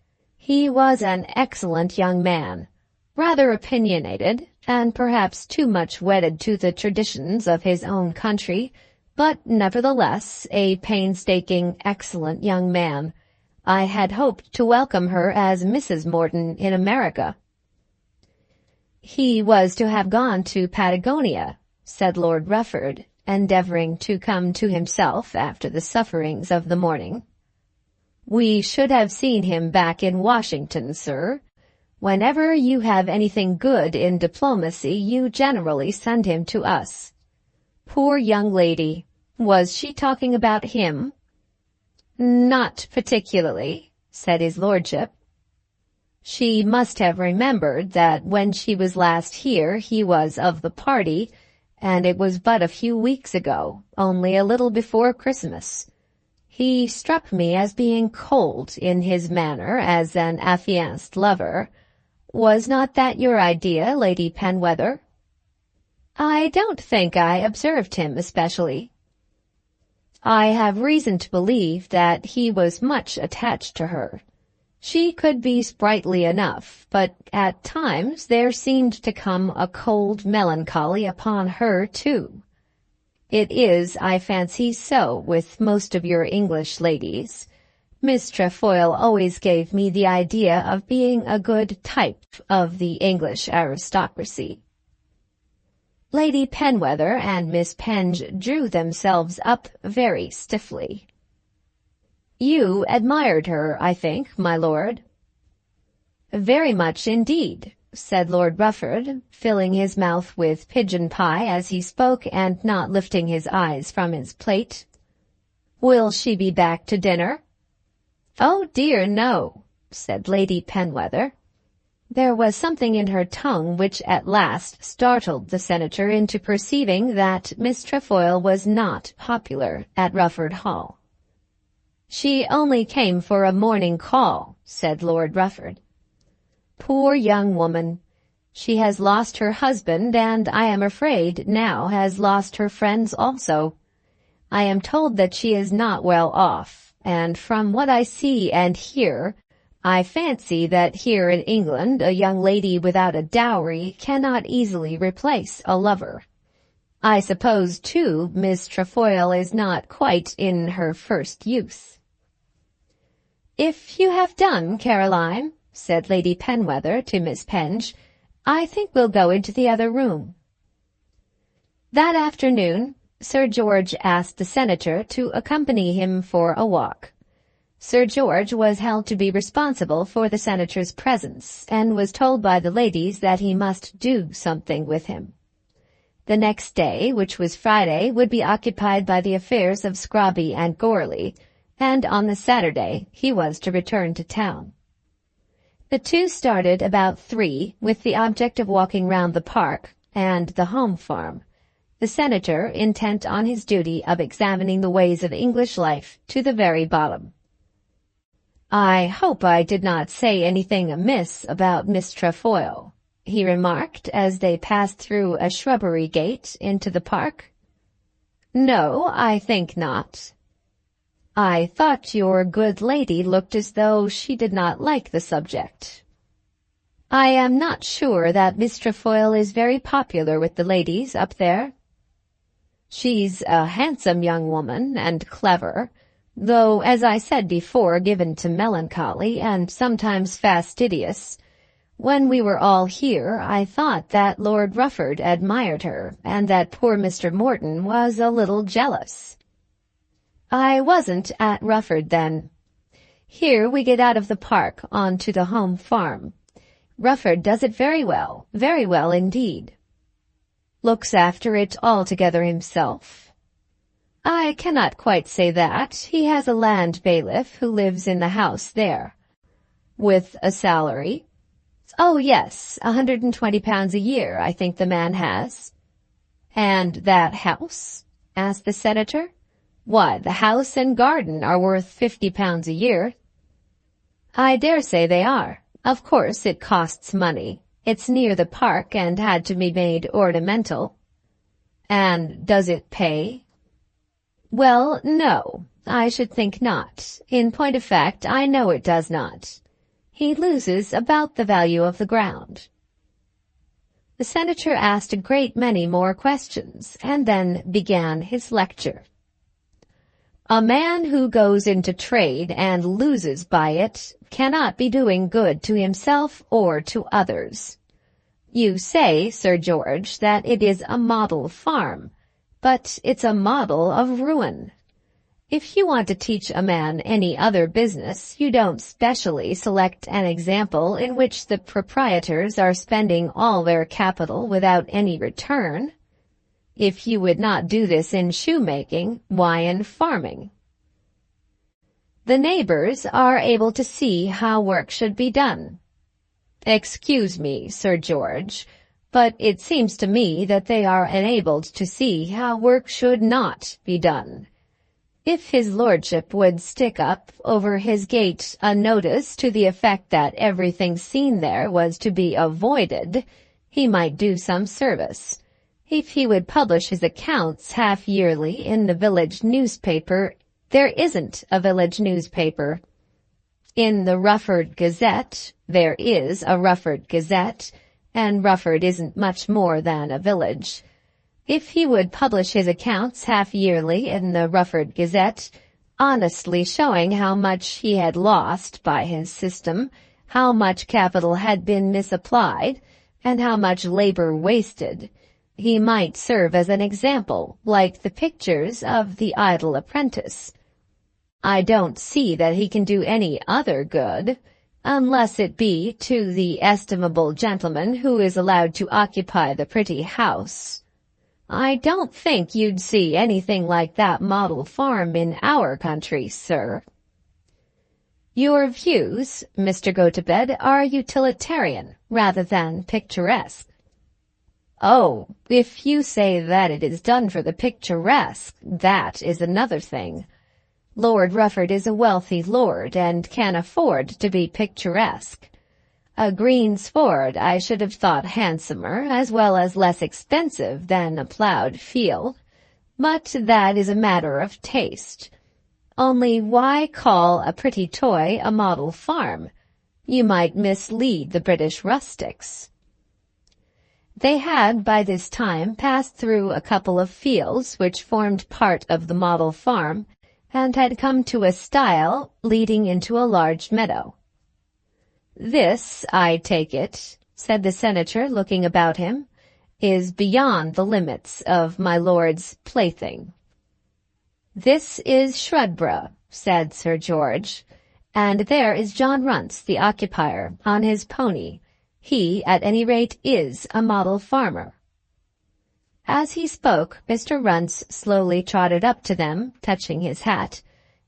He was an excellent young man, rather opinionated, and perhaps too much wedded to the traditions of his own country, but nevertheless a painstaking, excellent young man. I had hoped to welcome her as Mrs. Morton in America. He was to have gone to Patagonia, said Lord Rufford, endeavouring to come to himself after the sufferings of the morning. We should have seen him back in Washington, sir. Whenever you have anything good in diplomacy, you generally send him to us. Poor young lady. Was she talking about him? Not particularly, said his lordship. She must have remembered that when she was last here he was of the party, and it was but a few weeks ago, only a little before Christmas. He struck me as being cold in his manner as an affianced lover. Was not that your idea, Lady Penwether? I don't think I observed him especially. I have reason to believe that he was much attached to her. She could be sprightly enough, but at times there seemed to come a cold melancholy upon her too. It is, I fancy, so with most of your English ladies. Miss Trefoil always gave me the idea of being a good type of the English aristocracy. Lady Penwether and Miss Penge drew themselves up very stiffly. You admired her, I think, my lord. Very much indeed, said Lord Rufford, filling his mouth with pigeon pie as he spoke and not lifting his eyes from his plate. Will she be back to dinner? Oh dear, no, said Lady Penwether. There was something in her tone which at last startled the senator into perceiving that Miss Trefoil was not popular at Rufford Hall. She only came for a morning call, said Lord Rufford. Poor young woman. She has lost her husband, and I am afraid now has lost her friends also. I am told that she is not well off, and from what I see and hear, I fancy that here in England a young lady without a dowry cannot easily replace a lover. I suppose, too, Miss Trefoil is not quite in her first youth. If you have done, Caroline, said Lady Penwether to Miss Penge, I think we'll go into the other room. That afternoon, Sir George asked the senator to accompany him for a walk. Sir George was held to be responsible for the senator's presence, and was told by the ladies that he must do something with him. The next day, which was Friday, would be occupied by the affairs of Scrobby and Goarly, and on the Saturday he was to return to town. The two started about 3 with the object of walking round the park and the home farm, the senator intent on his duty of examining the ways of English life to the very bottom. I hope I did not say anything amiss about Miss Trefoil, he remarked as they passed through a shrubbery gate into the park. No, I think not. I thought your good lady looked as though she did not like the subject. I am not sure that Miss Trefoil is very popular with the ladies up there. She's a handsome young woman and clever, though, as I said before, given to melancholy and sometimes fastidious. When we were all here, I thought that Lord Rufford admired her, and that poor Mr. Morton was a little jealous. I wasn't at Rufford then. Here we get out of the park on to the home farm. Rufford does it very well indeed. Looks after it altogether himself. I cannot quite say that. He has a land bailiff who lives in the house there. With a salary? Oh yes, £120 a year, I think the man has. And that house? Asked the senator. Why, the house and garden are worth £50 a year. I dare say they are. Of course it costs money. It's near the park and had to be made ornamental. And does it pay? Well, no, I should think not. In point of fact, I know it does not. he loses about the value of the ground. The senator asked a great many more questions, and then began his lecture. A man who goes into trade and loses by it cannot be doing good to himself or to others. You say, Sir George, that it is a model farm, but it's a model of ruin. If you want to teach a man any other business, you don't specially select an example in which the proprietors are spending all their capital without any return. If you would not do this in shoemaking, why in farming? The neighbors are able to see how work should be done. Excuse me, Sir George, but it seems to me that they are enabled to see how work should not be done. If his lordship would stick up over his gate a notice to the effect that everything seen there was to be avoided, he might do some service. If he would publish his accounts half-yearly in the village newspaper, there isn't a village newspaper. In the Rufford Gazette, there is a Rufford Gazette, and Rufford isn't much more than a village. If he would publish his accounts half-yearly in the Rufford Gazette, honestly showing how much he had lost by his system, how much capital had been misapplied, and how much labor wasted, he might serve as an example, like the pictures of the idle apprentice. I don't see that he can do any other good, unless it be to the estimable gentleman who is allowed to occupy the pretty house. I don't think you'd see anything like that model farm in our country, sir. Your views, Mr. Gotobed, are utilitarian rather than picturesque. Oh, if you say that it is done for the picturesque, that is another thing. Lord Rufford is a wealthy lord and can afford to be picturesque. A green sward I should have thought handsomer as well as less expensive than a ploughed field, but that is a matter of taste. Only why call a pretty toy a model farm? You might mislead the British rustics. They had by this time passed through a couple of fields which formed part of the model farm, and had come to a stile leading into a large meadow. This, I take it, said the senator, looking about him, is beyond the limits of my lord's plaything. This is Shrewsbury, said Sir George, and there is John Runce, the occupier, on his pony. He, at any rate, is a model farmer. As he spoke, Mr. Runce slowly trotted up to them, touching his hat,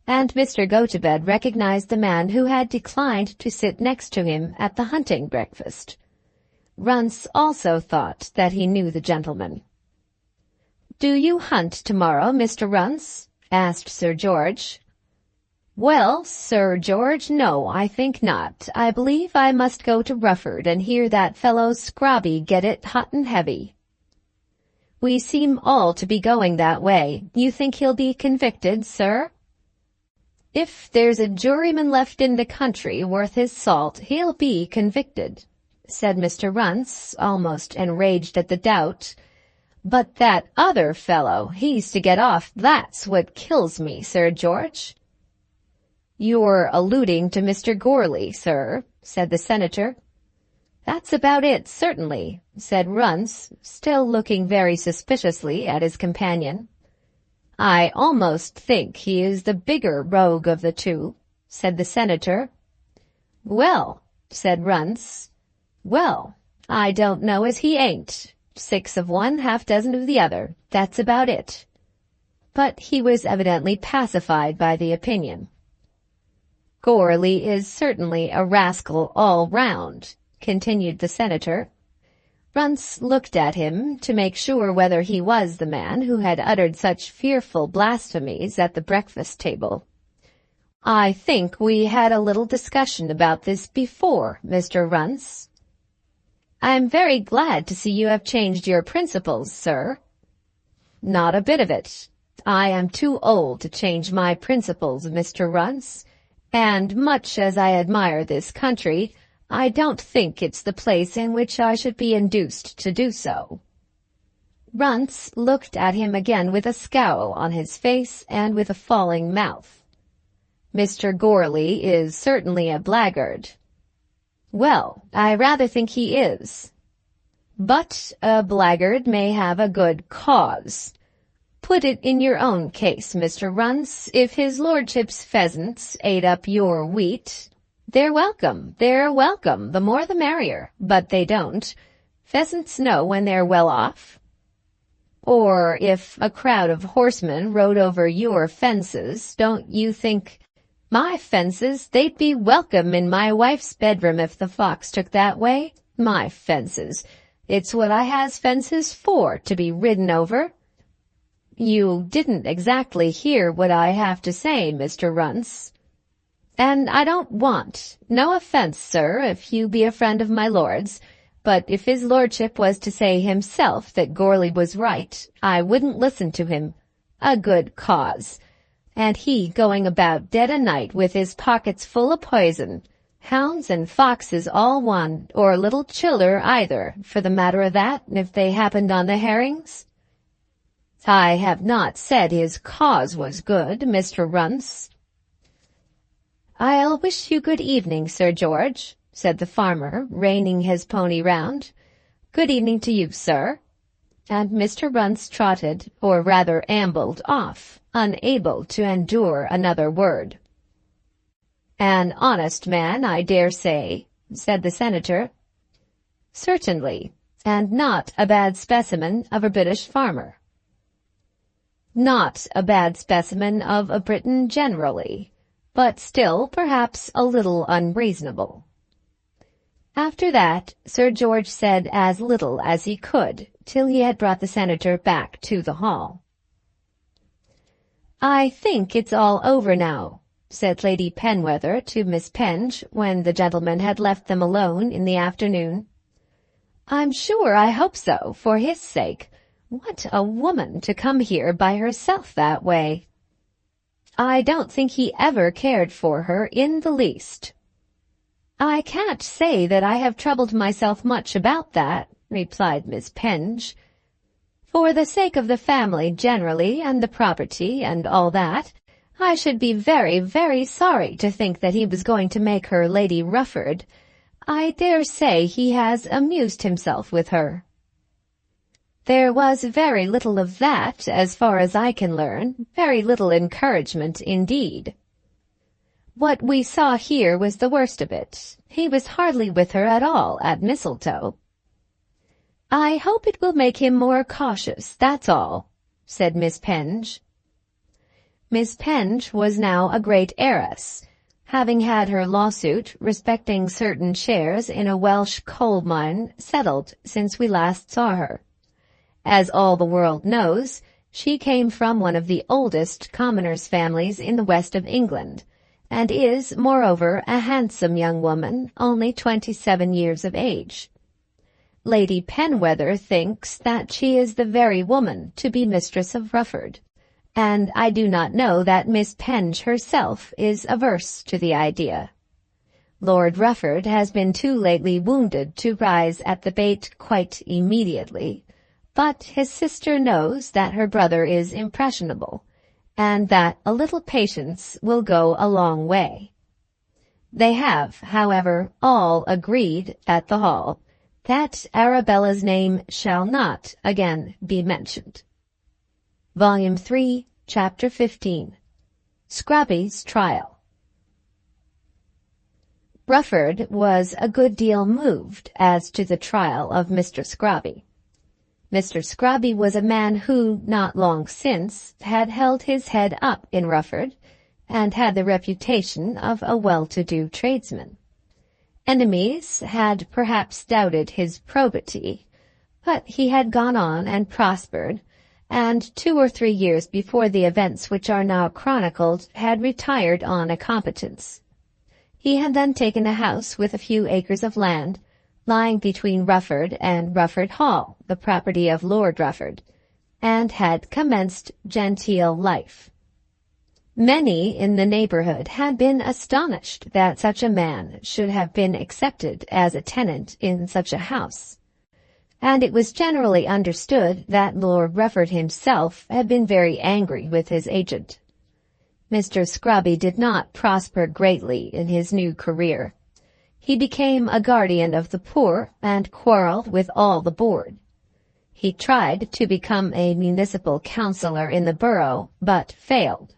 and Mr. Gotobed recognized the man who had declined to sit next to him at the hunting breakfast. Runce also thought that he knew the gentleman. "Do you hunt tomorrow, Mr. Runce?" asked Sir George. "Well, Sir George, no, I think not. I believe I must go to Rufford and hear that fellow Scrobby get it hot and heavy." "We seem all to be going that way. You think he'll be convicted, sir?" "If there's a juryman left in the country worth his salt, he'll be convicted," said Mr. Runce, almost enraged at the doubt. "But that other fellow, he's to get off. That's what kills me, Sir George." "You're alluding to Mr. Gourlay, sir," said the senator. "That's about it, certainly," said Runce, still looking very suspiciously at his companion. "I almost think he is the bigger rogue of the two," said the senator. "Well," said Runce, "well, I don't know as he ain't. 6 of one, half dozen of the other. That's about it." But he was evidently pacified by the opinion. "Gourlay is certainly a rascal all round," continued the senator. Runce looked at him to make sure whether he was the man who had uttered such fearful blasphemies at the breakfast table. "I think we had a little discussion about this before, Mr. Runce." "I'm very glad to see you have changed your principles, sir." "Not a bit of it. I am too old to change my principles, Mr. Runce, and much as I admire this country, I don't think it's the place in which I should be induced to do so." Runce looked at him again with a scowl on his face and with a falling mouth. "Mr. Gourley is certainly a blackguard." "Well, I rather think he is. But a blackguard may have a good cause. Put it in your own case, Mr. Runce. If his lordship's pheasants ate up your wheat, they're welcome, the more the merrier, but they don't. Pheasants know when they're well off. Or if a crowd of horsemen rode over your fences, don't you think, 'My fences, they'd be welcome in my wife's bedroom if the fox took that way? My fences, it's what I has fences for, to be ridden over.' You didn't exactly hear what I have to say, Mr. Runce. And I don't want, no offence, sir, if you be a friend of my lord's, but if his lordship was to say himself that Gourley was right, I wouldn't listen to him. A good cause. And he going about dead o' night with his pockets full of poison. Hounds and foxes all one, or little childer either, for the matter of that, if they happened on the herrings." "I have not said his cause was good, Mr. Runce." "I'll wish you good evening, Sir George," said the farmer, reining his pony round. "Good evening to you, sir." And Mr. Runce trotted, or rather ambled, off, unable to endure another word. "An honest man, I dare say," said the senator. "Certainly, and not a bad specimen of a British farmer." "Not a bad specimen of a Briton generally, but still perhaps a little unreasonable." After that, Sir George said as little as he could, till he had brought the senator back to the hall. "I think it's all over now," said Lady Penwether to Miss Penge, when the gentlemen had left them alone in the afternoon. "I'm sure I hope so, for his sake. What a woman to come here by herself that way!" "I don't think he ever cared for her in the least." "I can't say that I have troubled myself much about that," replied Miss Penge. "For the sake of the family generally, and the property, and all that, I should be very, very sorry to think that he was going to make her Lady Rufford. I dare say he has amused himself with her." "There was very little of that, as far as I can learn, very little encouragement indeed." "What we saw here was the worst of it. He was hardly with her at all at Mistletoe." "I hope it will make him more cautious, that's all," said Miss Penge. Miss Penge was now a great heiress, having had her lawsuit respecting certain shares in a Welsh coal mine settled since we last saw her. As all the world knows, she came from one of the oldest commoners' families in the west of England, and is, moreover, a handsome young woman, only 27 years of age. Lady Penwether thinks that she is the very woman to be mistress of Rufford, and I do not know that Miss Penge herself is averse to the idea. Lord Rufford has been too lately wounded to rise at the bait quite immediately, but his sister knows that her brother is impressionable, and that a little patience will go a long way. They have, however, all agreed at the hall that Arabella's name shall not again be mentioned. Volume 3, Chapter 15. Scrobby's Trial. Rufford was a good deal moved as to the trial of Mr. Scrobby. Mr. Scrobby was a man who, not long since, had held his head up in Rufford, and had the reputation of a well-to-do tradesman. Enemies had perhaps doubted his probity, but he had gone on and prospered, and 2 or 3 years before the events which are now chronicled had retired on a competence. He had then taken a house with a few acres of land, lying between Rufford and Rufford Hall, the property of Lord Rufford, and had commenced genteel life. Many in the neighborhood had been astonished that such a man should have been accepted as a tenant in such a house, and it was generally understood that Lord Rufford himself had been very angry with his agent. Mr. Scrobby did not prosper greatly in his new career. He became a guardian of the poor and quarreled with all the board. He tried to become a municipal councillor in the borough, but failed.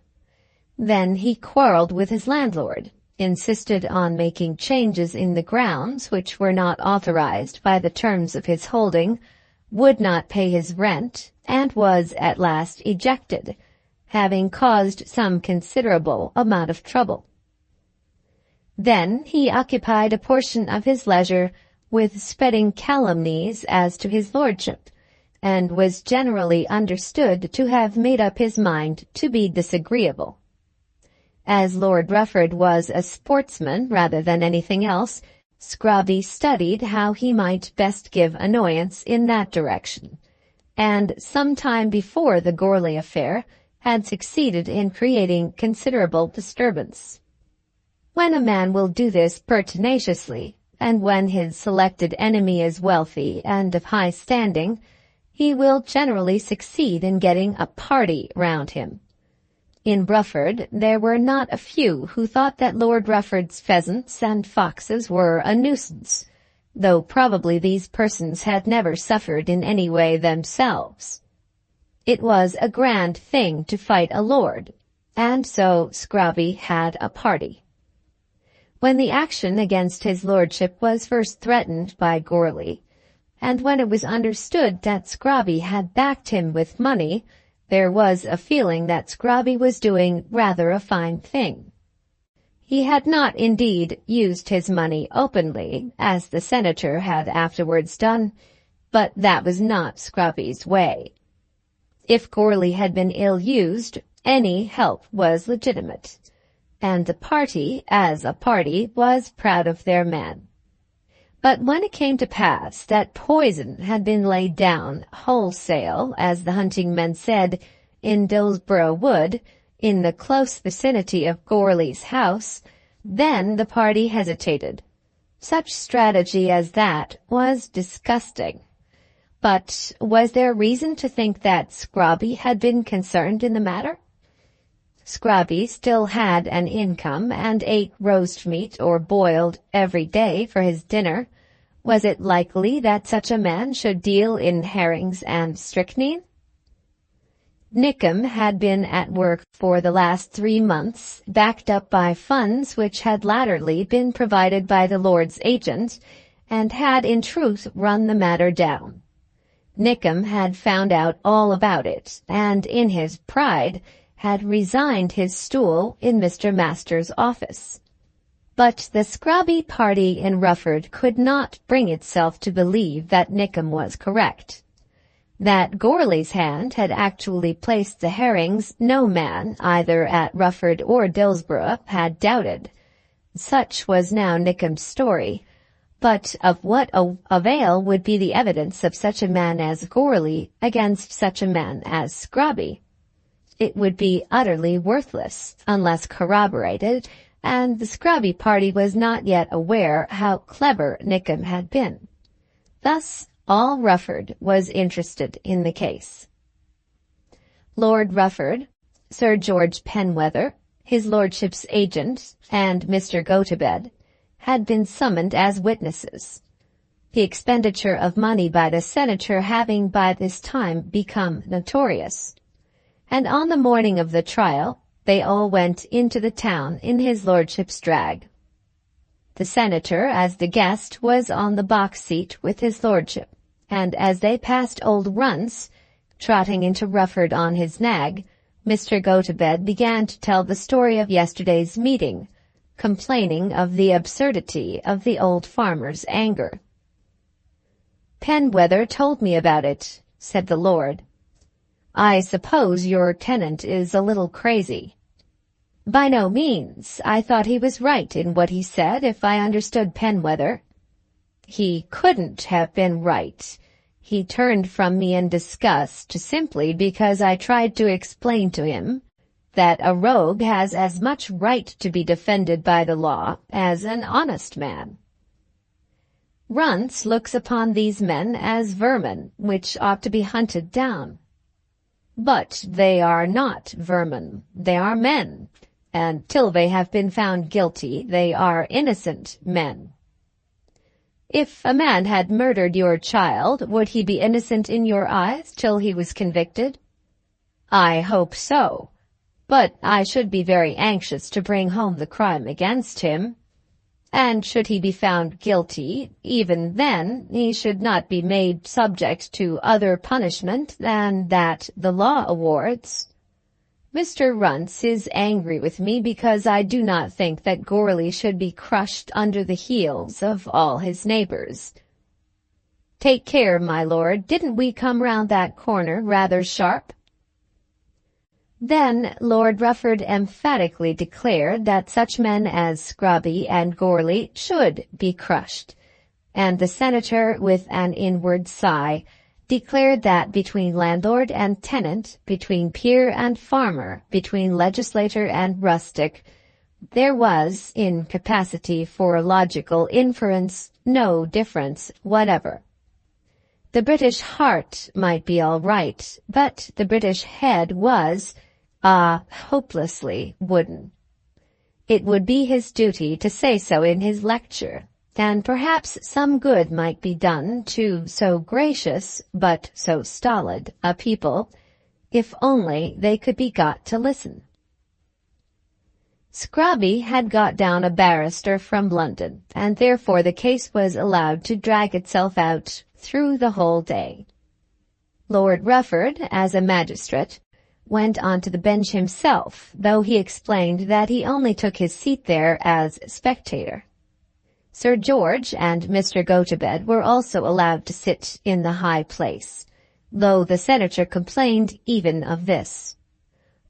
Then he quarreled with his landlord, insisted on making changes in the grounds which were not authorized by the terms of his holding, would not pay his rent, and was at last ejected, having caused some considerable amount of trouble. Then he occupied a portion of his leisure with spreading calumnies as to his lordship, and was generally understood to have made up his mind to be disagreeable. As Lord Rufford was a sportsman rather than anything else, Scrobby studied how he might best give annoyance in that direction, and some time before the Gourley affair had succeeded in creating considerable disturbance. When a man will do this pertinaciously, and when his selected enemy is wealthy and of high standing, he will generally succeed in getting a party round him. In Rufford there were not a few who thought that Lord Rufford's pheasants and foxes were a nuisance, though probably these persons had never suffered in any way themselves. It was a grand thing to fight a lord, and so Scrobby had a party. When the action against his lordship was first threatened by Gourley, and when it was understood that Scrobby had backed him with money, there was a feeling that Scrobby was doing rather a fine thing. He had not indeed used his money openly, as the senator had afterwards done, but that was not Scrobby's way. If Gourley had been ill-used, any help was legitimate, and the party, as a party, was proud of their man. But when it came to pass that poison had been laid down wholesale, as the hunting men said, in Dillsborough Wood, in the close vicinity of Gourley's house, then the party hesitated. Such strategy as that was disgusting. But was there reason to think that Scrobby had been concerned in the matter? Scrobby still had an income and ate roast meat or boiled every day for his dinner. Was it likely that such a man should deal in herrings and strychnine? Nickem had been at work for the last 3 months, backed up by funds which had latterly been provided by the Lord's agent, and had in truth run the matter down. Nickem had found out all about it, and in his pride had resigned his stool in Mr. Masters' office. But the Scrobby party in Rufford could not bring itself to believe that Nickem was correct. That Gourley's hand had actually placed the herrings no man, either at Rufford or Dillsborough, had doubted. Such was now Nickem's story. But of what avail would be the evidence of such a man as Gourley against such a man as Scrobby? It would be utterly worthless, unless corroborated, and the Scrobby party was not yet aware how clever Nickem had been. Thus, all Rufford was interested in the case. Lord Rufford, Sir George Penwether, his lordship's agent, and Mr. Gotobed had been summoned as witnesses, the expenditure of money by the senator having by this time become notorious. And on the morning of the trial, they all went into the town in his lordship's drag. The senator, as the guest, was on the box seat with his lordship, and as they passed old Runce, trotting into Rufford on his nag, Mr. Gotobed began to tell the story of yesterday's meeting, complaining of the absurdity of the old farmer's anger. "Penwether told me about it," said the lord. "I suppose your tenant is a little crazy." "By no means. I thought he was right in what he said, if I understood Penwether." "He couldn't have been right. He turned from me in disgust simply because I tried to explain to him that a rogue has as much right to be defended by the law as an honest man. Runce looks upon these men as vermin which ought to be hunted down. But they are not vermin, they are men, and till they have been found guilty, they are innocent men. If a man had murdered your child, would he be innocent in your eyes till he was convicted? I hope so, but I should be very anxious to bring home the crime against him. And should he be found guilty, even then he should not be made subject to other punishment than that the law awards. Mr. Runce is angry with me because I do not think that Gourley should be crushed under the heels of all his neighbors. Take care, my lord, didn't we come round that corner rather sharp? Then Lord Rufford emphatically declared that such men as Scrobby and Gourley should be crushed, and the senator, with an inward sigh, declared that between landlord and tenant, between peer and farmer, between legislator and rustic, there was, in capacity for logical inference, no difference whatever. The British heart might be all right, but the British head was hopelessly wooden. It would be his duty to say so in his lecture, and perhaps some good might be done to so gracious but so stolid a people, if only they could be got to listen. Scrobby had got down a barrister from London, and therefore the case was allowed to drag itself out through the whole day. Lord Rufford, as a magistrate, went on to the bench himself, though he explained that he only took his seat there as spectator. Sir George and Mr. Gotobed were also allowed to sit in the high place, though the senator complained even of this.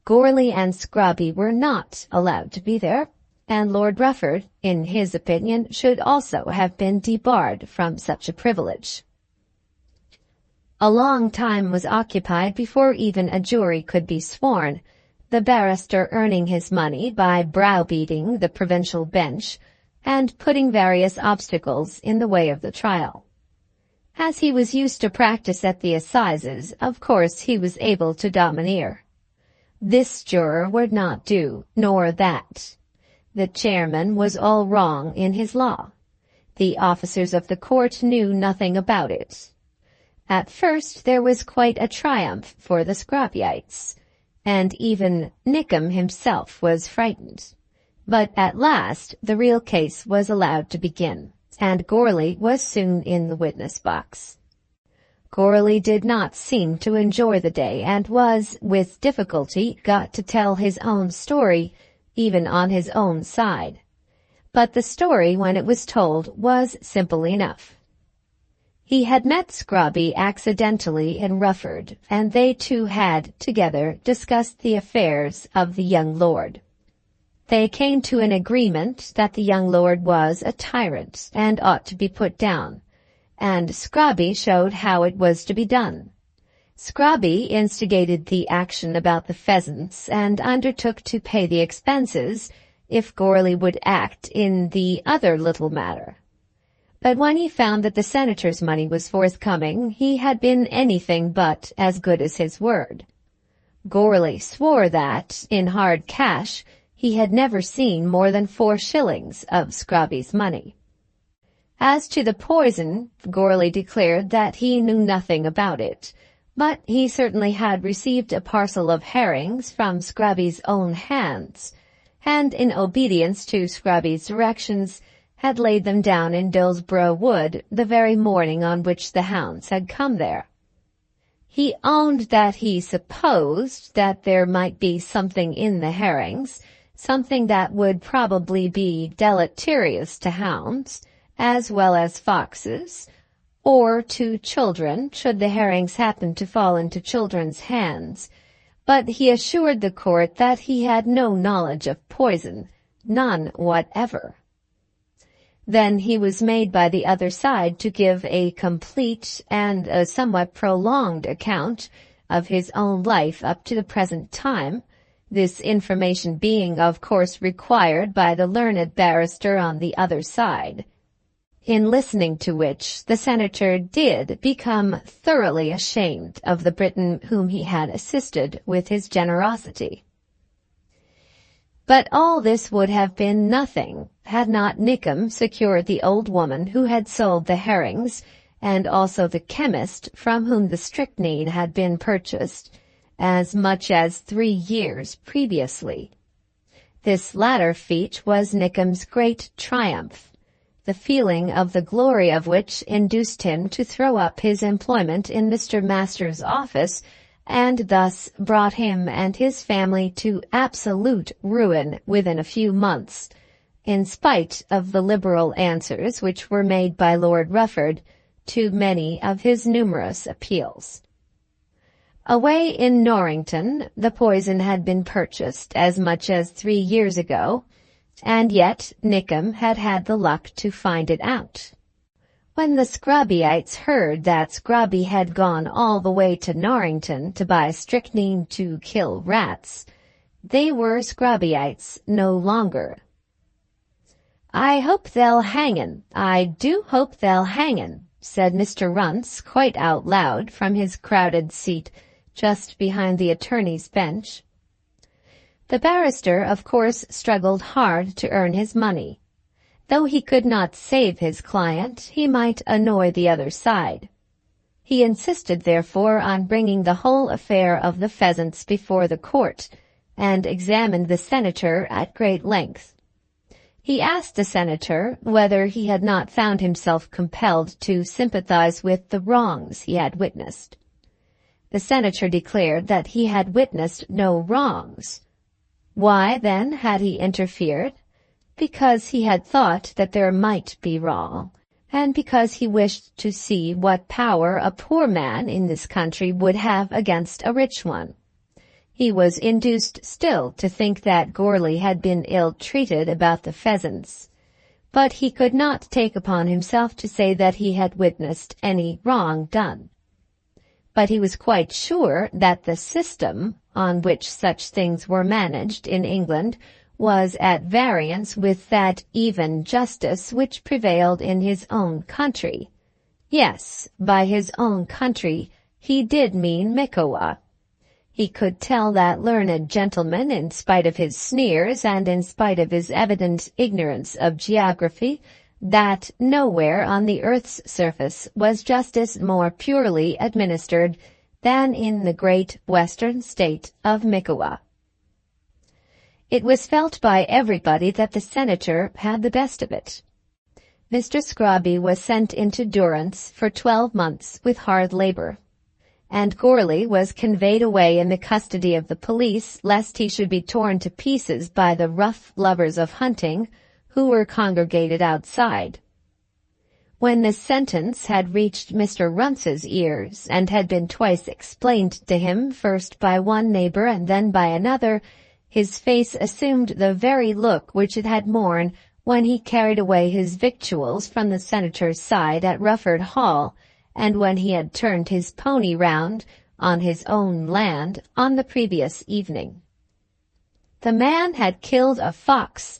Gourley and Scrobby were not allowed to be there, and Lord Rufford, in his opinion, should also have been debarred from such a privilege. A long time was occupied before even a jury could be sworn, the barrister earning his money by browbeating the provincial bench and putting various obstacles in the way of the trial. As he was used to practice at the assizes, of course he was able to domineer. This juror would not do, nor that. The chairman was all wrong in his law. The officers of the court knew nothing about it. At first there was quite a triumph for the Scrobbyites, and even Nickem himself was frightened. But at last the real case was allowed to begin, and Gourley was soon in the witness box. Gourley did not seem to enjoy the day, and was, with difficulty, got to tell his own story, even on his own side. But the story, when it was told, was simple enough. He had met Scrobby accidentally in Rufford, and they two had, together, discussed the affairs of the young lord. They came to an agreement that the young lord was a tyrant and ought to be put down, and Scrobby showed how it was to be done. Scrobby instigated the action about the pheasants and undertook to pay the expenses if Gourley would act in the other little matter. But when he found that the senator's money was forthcoming, he had been anything but as good as his word. Gourley swore that, in hard cash, he had never seen more than 4 shillings of Scrobby's money. As to the poison, Gourley declared that he knew nothing about it, but he certainly had received a parcel of herrings from Scrobby's own hands, and in obedience to Scrobby's directions, had laid them down in Dillsborough Wood the very morning on which the hounds had come there. He owned that he supposed that there might be something in the herrings, something that would probably be deleterious to hounds, as well as foxes, or to children, should the herrings happen to fall into children's hands, but he assured the court that he had no knowledge of poison, none whatever. Then he was made by the other side to give a complete and a somewhat prolonged account of his own life up to the present time, this information being of course required by the learned barrister on the other side, in listening to which the senator did become thoroughly ashamed of the Briton whom he had assisted with his generosity. But all this would have been nothing had not Nickem secured the old woman who had sold the herrings, and also the chemist from whom the strychnine had been purchased, as much as 3 years previously. This latter feat was Nickem's great triumph, the feeling of the glory of which induced him to throw up his employment in Mr. Masters' office, and thus brought him and his family to absolute ruin within a few months, in spite of the liberal answers which were made by Lord Rufford to many of his numerous appeals. Away in Norrington the poison had been purchased as much as 3 years ago, and yet Nickem had had the luck to find it out. When the Scrobbyites heard that Scrobby had gone all the way to Norrington to buy strychnine to kill rats, they were Scrobbyites no longer. "I hope they'll hangin', I do hope they'll hangin'," said Mr. Runce quite out loud from his crowded seat just behind the attorney's bench. The barrister, of course, struggled hard to earn his money. Though he could not save his client, he might annoy the other side. He insisted, therefore, on bringing the whole affair of the pheasants before the court, and examined the senator at great length. He asked the senator whether he had not found himself compelled to sympathize with the wrongs he had witnessed. The senator declared that he had witnessed no wrongs. Why, then, had he interfered? Because he had thought that there might be wrong, and because he wished to see what power a poor man in this country would have against a rich one. He was induced still to think that Gourlay had been ill-treated about the pheasants, but he could not take upon himself to say that he had witnessed any wrong done. But he was quite sure that the system on which such things were managed in England was at variance with that even justice which prevailed in his own country. Yes, by his own country he did mean Mickewa. He could tell that learned gentleman, in spite of his sneers and in spite of his evident ignorance of geography, that nowhere on the earth's surface was justice more purely administered than in the great western state of Mickewa. It was felt by everybody that the senator had the best of it. Mr. Scrobby was sent into durance for 12 months with hard labor, and Gourlay was conveyed away in the custody of the police lest he should be torn to pieces by the rough lovers of hunting who were congregated outside. When this sentence had reached Mr. Runce's ears and had been twice explained to him, first by one neighbor and then by another, his face assumed the very look which it had worn when he carried away his victuals from the senator's side at Rufford Hall, and when he had turned his pony round on his own land on the previous evening. The man had killed a fox,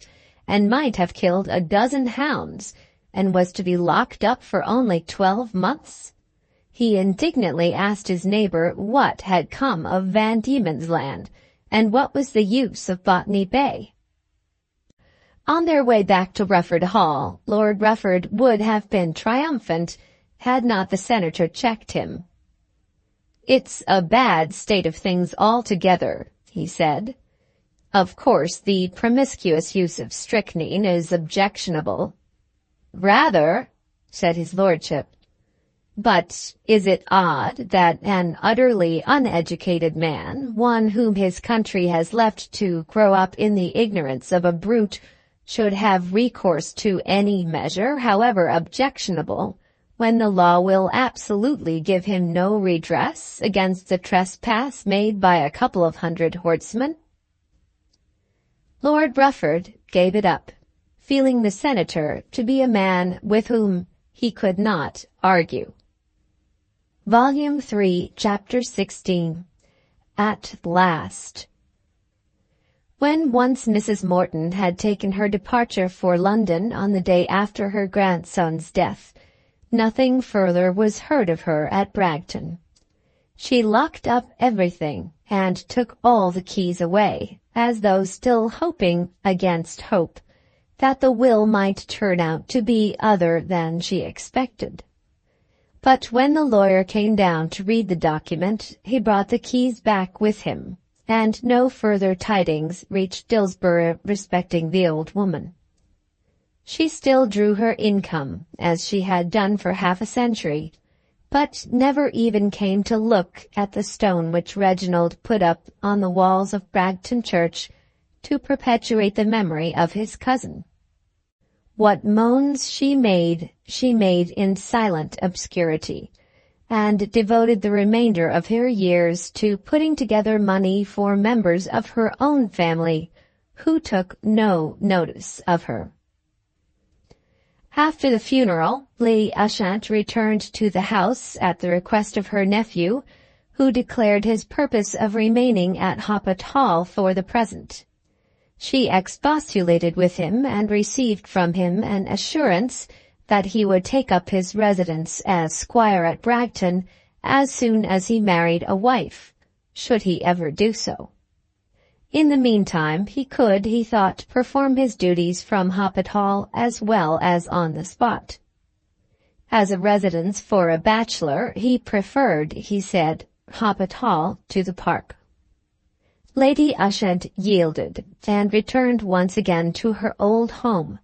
and might have killed a dozen hounds, and was to be locked up for only 12 months. He indignantly asked his neighbor what had come of Van Diemen's Land, and what was the use of Botany Bay. On their way back to Rufford Hall, Lord Rufford would have been triumphant had not the senator checked him. "It's a bad state of things altogether," he said. "Of course, the promiscuous use of strychnine is objectionable." "Rather," said his lordship. "But is it odd that an utterly uneducated man, one whom his country has left to grow up in the ignorance of a brute, should have recourse to any measure, however objectionable, when the law will absolutely give him no redress against the trespass made by a couple of 100 horsemen?" Lord Rufford gave it up, feeling the senator to be a man with whom he could not argue. Volume 3, Chapter 16. At Last. When once Mrs. Morton had taken her departure for London on the day after her grandson's death, nothing further was heard of her at Bragton. She locked up everything and took all the keys away, as though still hoping against hope that the will might turn out to be other than she expected. But when the lawyer came down to read the document, he brought the keys back with him, and no further tidings reached Dillsborough respecting the old woman. She still drew her income, as she had done for half a century, but never even came to look at the stone which Reginald put up on the walls of Bragton Church to perpetuate the memory of his cousin. What moans she made in silent obscurity, and devoted the remainder of her years to putting together money for members of her own family who took no notice of her. After the funeral, Lady Ushant returned to the house at the request of her nephew, who declared his purpose of remaining at Hoppet Hall for the present. She expostulated with him and received from him an assurance that he would take up his residence as squire at Bragton as soon as he married a wife, should he ever do so. In the meantime, he could, he thought, perform his duties from Hoppet Hall as well as on the spot. As a residence for a bachelor, he preferred, he said, Hoppet Hall to the park. Lady Ushant yielded, and returned once again to her old home,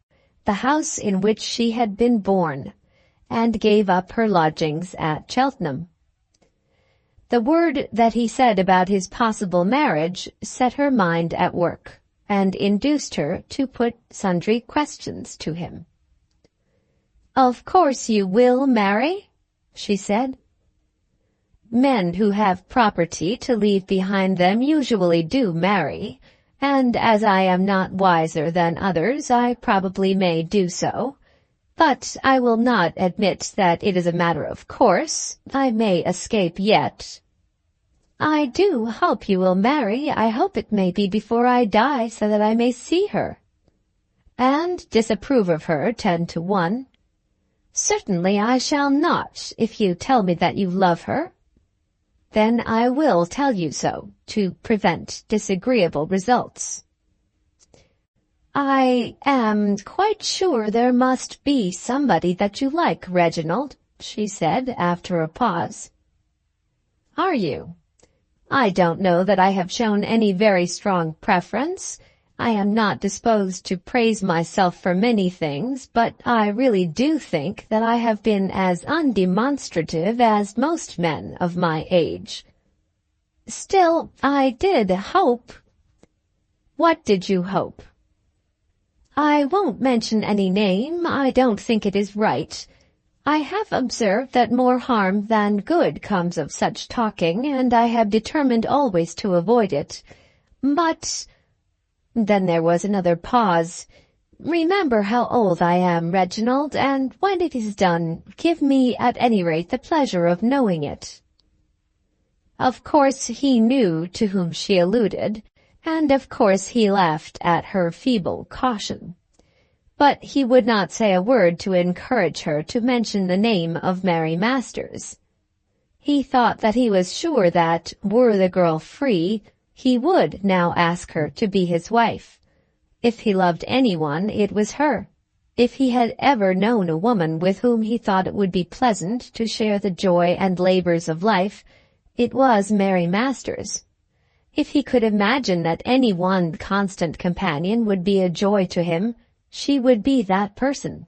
the house in which she had been born, and gave up her lodgings at Cheltenham. The word that he said about his possible marriage set her mind at work, and induced her to put sundry questions to him. "Of course you will marry?" she said. "Men who have property to leave behind them usually do marry, and as I am not wiser than others, I probably may do so. But I will not admit that it is a matter of course. I may escape yet." "I do hope you will marry. I hope it may be before I die, so that I may see her." "And disapprove of her 10 to 1. "Certainly I shall not, if you tell me that you love her." "Then I will tell you so, to prevent disagreeable results." "I am quite sure there must be somebody that you like, Reginald," she said after a pause. "Are you? I don't know that I have shown any very strong preference. I am not disposed to praise myself for many things, but I really do think that I have been as undemonstrative as most men of my age. Still, I did hope." "What did you hope?" "I won't mention any name. I don't think it is right. I have observed that more harm than good comes of such talking, and I have determined always to avoid it. But—" Then there was another pause. "Remember how old I am, Reginald, and when it is done, give me at any rate the pleasure of knowing it." Of course he knew to whom she alluded, and of course he laughed at her feeble caution. But he would not say a word to encourage her to mention the name of Mary Masters. He thought that he was sure that, were the girl free, he would now ask her to be his wife. If he loved anyone, it was her. If he had ever known a woman with whom he thought it would be pleasant to share the joy and labors of life, it was Mary Masters. If he could imagine that any one constant companion would be a joy to him, she would be that person.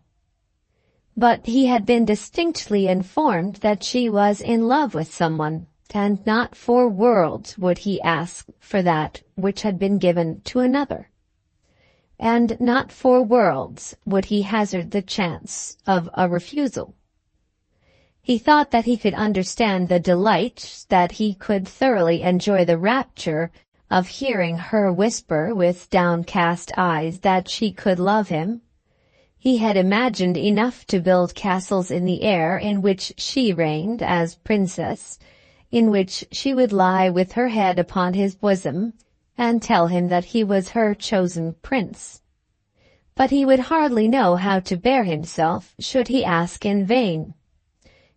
But he had been distinctly informed that she was in love with someone, and not for worlds would he ask for that which had been given to another. And not for worlds would he hazard the chance of a refusal. He thought that he could understand the delight, that he could thoroughly enjoy the rapture of hearing her whisper with downcast eyes that she could love him. He had imagined enough to build castles in the air in which she reigned as princess, in which she would lie with her head upon his bosom, and tell him that he was her chosen prince. But he would hardly know how to bear himself should he ask in vain.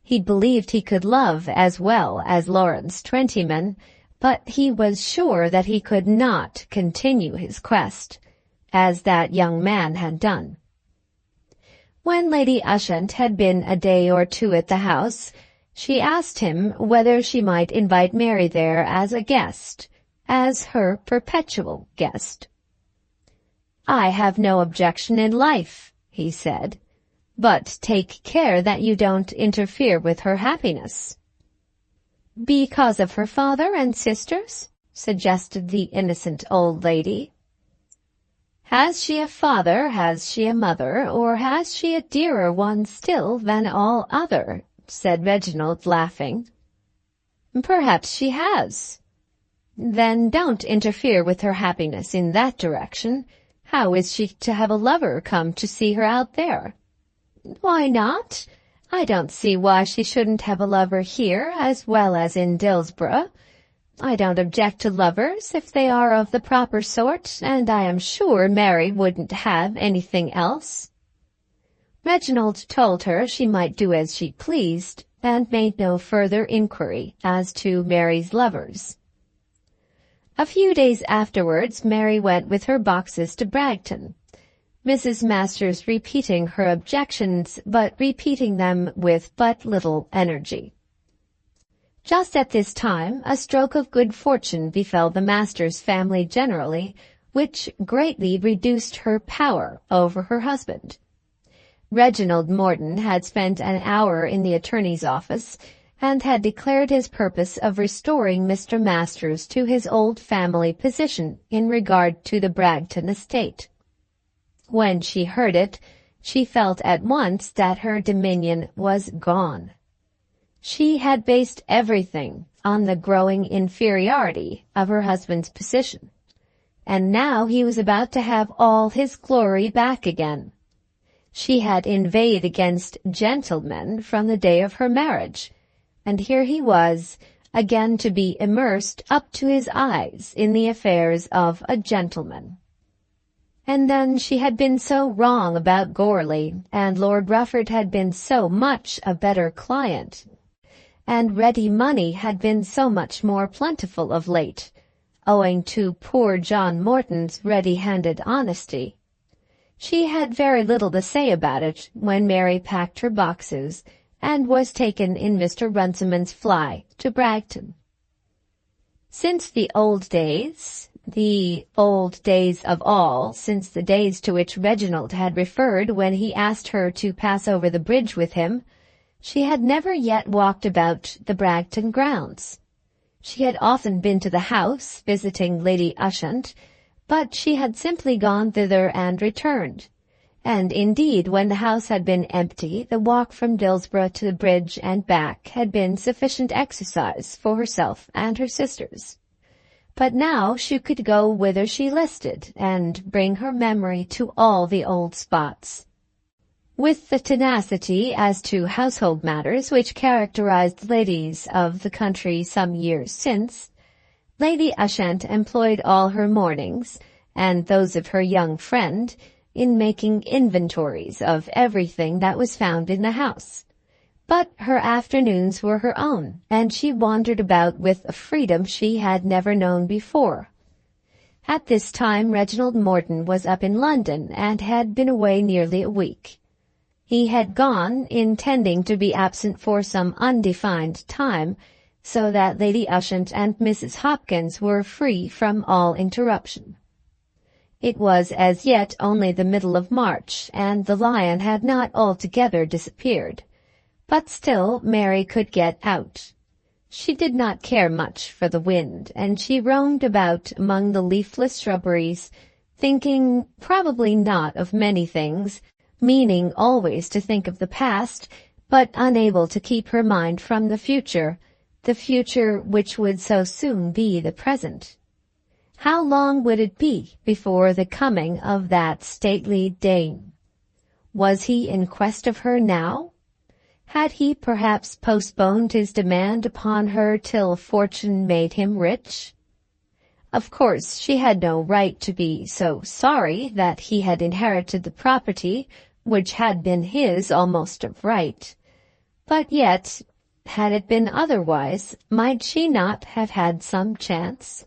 He believed he could love as well as Lawrence Twentyman, but he was sure that he could not continue his quest, as that young man had done. When Lady Ushant had been a day or two at the house, she asked him whether she might invite Mary there as a guest, as her perpetual guest. "I have no objection in life," he said, "but take care that you don't interfere with her happiness." "Because of her father and sisters?" suggested the innocent old lady. "Has she a father, has she a mother, or has she a dearer one still than all other?" said Reginald, laughing. "Perhaps she has." "Then don't interfere with her happiness in that direction. How is she to have a lover come to see her out there?" "Why not? I don't see why she shouldn't have a lover here as well as in Dillsborough. I don't object to lovers if they are of the proper sort, and I am sure Mary wouldn't have anything else." Reginald told her she might do as she pleased, and made no further inquiry as to Mary's lovers. A few days afterwards Mary went with her boxes to Bragton, Mrs. Masters repeating her objections, but repeating them with but little energy. Just at this time a stroke of good fortune befell the Masters family generally, which greatly reduced her power over her husband. Reginald Morton had spent an hour in the attorney's office, and had declared his purpose of restoring Mr. Masters to his old family position in regard to the Bragton estate. When she heard it, she felt at once that her dominion was gone. She had based everything on the growing inferiority of her husband's position, and now he was about to have all his glory back again. She had inveighed against gentlemen from the day of her marriage, and here he was, again to be immersed up to his eyes in the affairs of a gentleman. And then she had been so wrong about Goarly, and Lord Rufford had been so much a better client, and ready money had been so much more plentiful of late, owing to poor John Morton's ready-handed honesty. She had very little to say about it when Mary packed her boxes and was taken in Mr. Runciman's fly to Bragton. Since the old days of all, since the days to which Reginald had referred when he asked her to pass over the bridge with him, she had never yet walked about the Bragton grounds. She had often been to the house, visiting Lady Ushant, but she had simply gone thither and returned. And indeed, when the house had been empty, the walk from Dillsborough to the bridge and back had been sufficient exercise for herself and her sisters. But now she could go whither she listed, and bring her memory to all the old spots. With the tenacity as to household matters which characterized ladies of the country some years since, Lady Ushant employed all her mornings, and those of her young friend, in making inventories of everything that was found in the house. But her afternoons were her own, and she wandered about with a freedom she had never known before. At this time Reginald Morton was up in London, and had been away nearly a week. He had gone, intending to be absent for some undefined time, so that Lady Ushant and Mrs. Hopkins were free from all interruption. It was as yet only the middle of March, and the lion had not altogether disappeared. But still Mary could get out. She did not care much for the wind, and she roamed about among the leafless shrubberies, thinking probably not of many things, meaning always to think of the past, but unable to keep her mind from the future which would so soon be the present. How long would it be before the coming of that stately dame? Was he in quest of her now? Had he perhaps postponed his demand upon her till fortune made him rich? Of course, she had no right to be so sorry that he had inherited the property, which had been his almost of right. But yet, had it been otherwise, might she not have had some chance?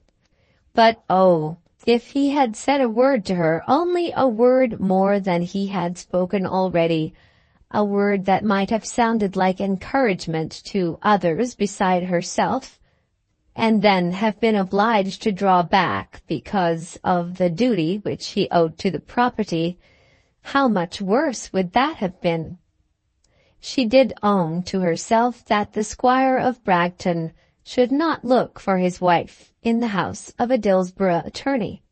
But oh, if he had said a word to her, only a word more than he had spoken already, a word that might have sounded like encouragement to others beside herself, and then have been obliged to draw back because of the duty which he owed to the property, how much worse would that have been? She did own to herself that the Squire of Bragton should not look for his wife in the house of a Dillsborough attorney.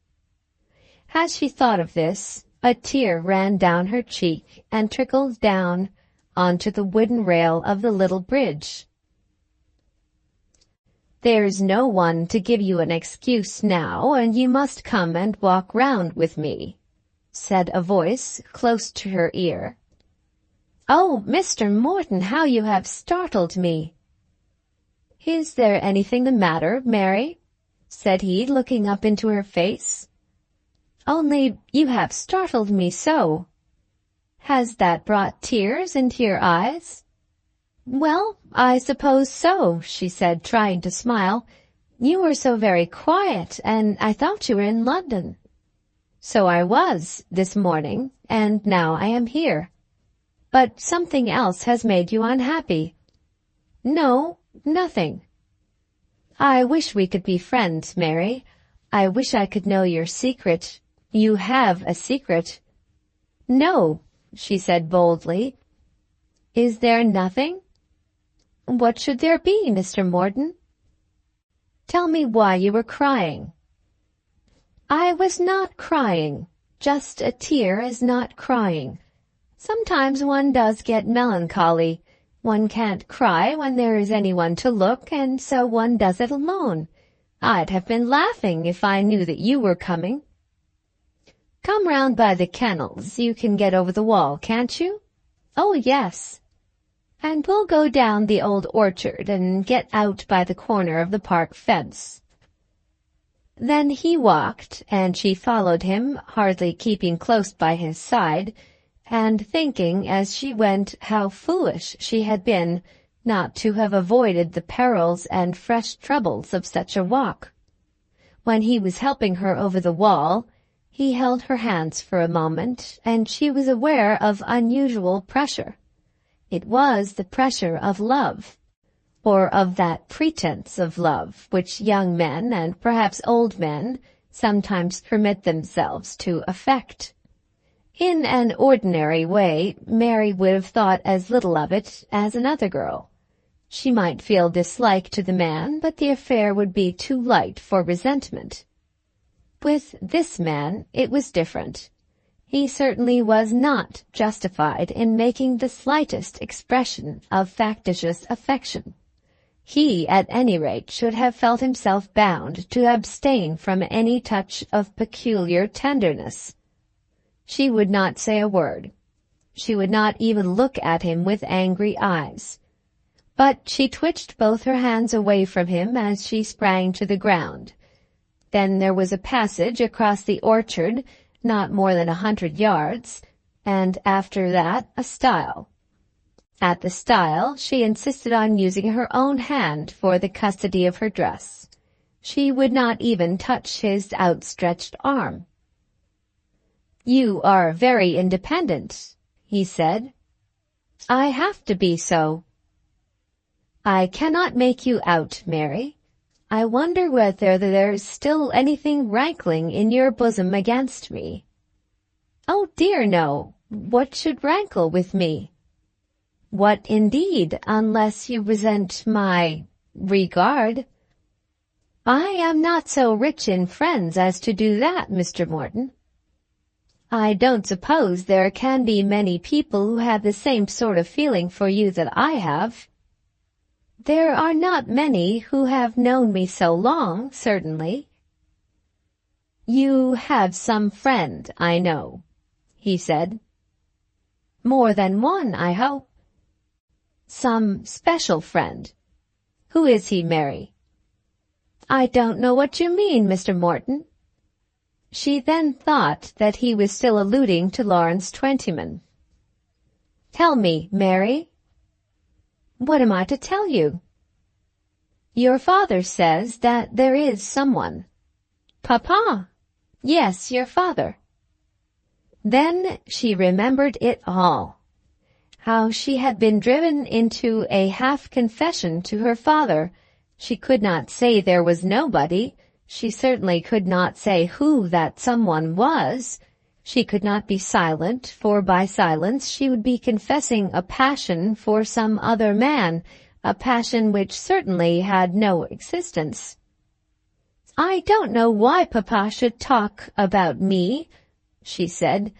As she thought of this, a tear ran down her cheek and trickled down onto the wooden rail of the little bridge. "There's no one to give you an excuse now, and you must come and walk round with me," said a voice close to her ear. "Oh, Mr. Morton, how you have startled me!" "Is there anything the matter, Mary?" said he, looking up into her face. "Only you have startled me so. Has that brought tears into your eyes?" "Well, I suppose so," she said, trying to smile. "You were so very quiet, and I thought you were in London." "So I was, this morning, and now I am here. But something else has made you unhappy." "No, nothing." "I wish we could be friends, Mary. I wish I could know your secret. You have a secret." "No," she said boldly. "Is there nothing?" "What should there be, Mr. Morton?" "Tell me why you were crying." "I was not crying. Just a tear is not crying. Sometimes one does get melancholy. One can't cry when there is anyone to look, and so one does it alone. I'd have been laughing if I knew that you were coming." "Come round by the kennels. You can get over the wall, can't you?" "Oh, yes." "And we'll go down the old orchard and get out by the corner of the park fence." Then he walked, and she followed him, hardly keeping close by his side, and thinking as she went how foolish she had been not to have avoided the perils and fresh troubles of such a walk. When he was helping her over the wall, he held her hands for a moment, and she was aware of unusual pressure. It was the pressure of love, or of that pretense of love which young men, and perhaps old men, sometimes permit themselves to affect. In an ordinary way, Mary would have thought as little of it as another girl. She might feel dislike to the man, but the affair would be too light for resentment. With this man it was different. He certainly was not justified in making the slightest expression of factitious affection. He, at any rate, should have felt himself bound to abstain from any touch of peculiar tenderness. She would not say a word. She would not even look at him with angry eyes. But she twitched both her hands away from him as she sprang to the ground. Then there was a passage across the orchard, not more than 100 yards, and after that a stile. At the stile she insisted on using her own hand for the custody of her dress. She would not even touch his outstretched arm. "You are very independent," he said. "I have to be so." "I cannot make you out, Mary. I wonder whether there's still anything rankling in your bosom against me." "Oh dear, no. What should rankle with me?" "What indeed, unless you resent my regard?" "I am not so rich in friends as to do that, Mr. Morton." "I don't suppose there can be many people who have the same sort of feeling for you that I have." "There are not many who have known me so long, certainly." "You have some friend, I know," he said. "More than one, I hope." "Some special friend. Who is he, Mary?" I don't know what you mean, Mr. Morton. She then thought that he was still alluding to Lawrence Twentyman. Tell me, Mary. What am I to tell you? Your father says that there is someone. Papa. Yes, your father. Then she remembered it all. How she had been driven into a half-confession to her father. She could not say there was nobody. She certainly could not say who that someone was. She could not be silent, for by silence she would be confessing a passion for some other man, a passion which certainly had no existence. I don't know why Papa should talk about me, she said,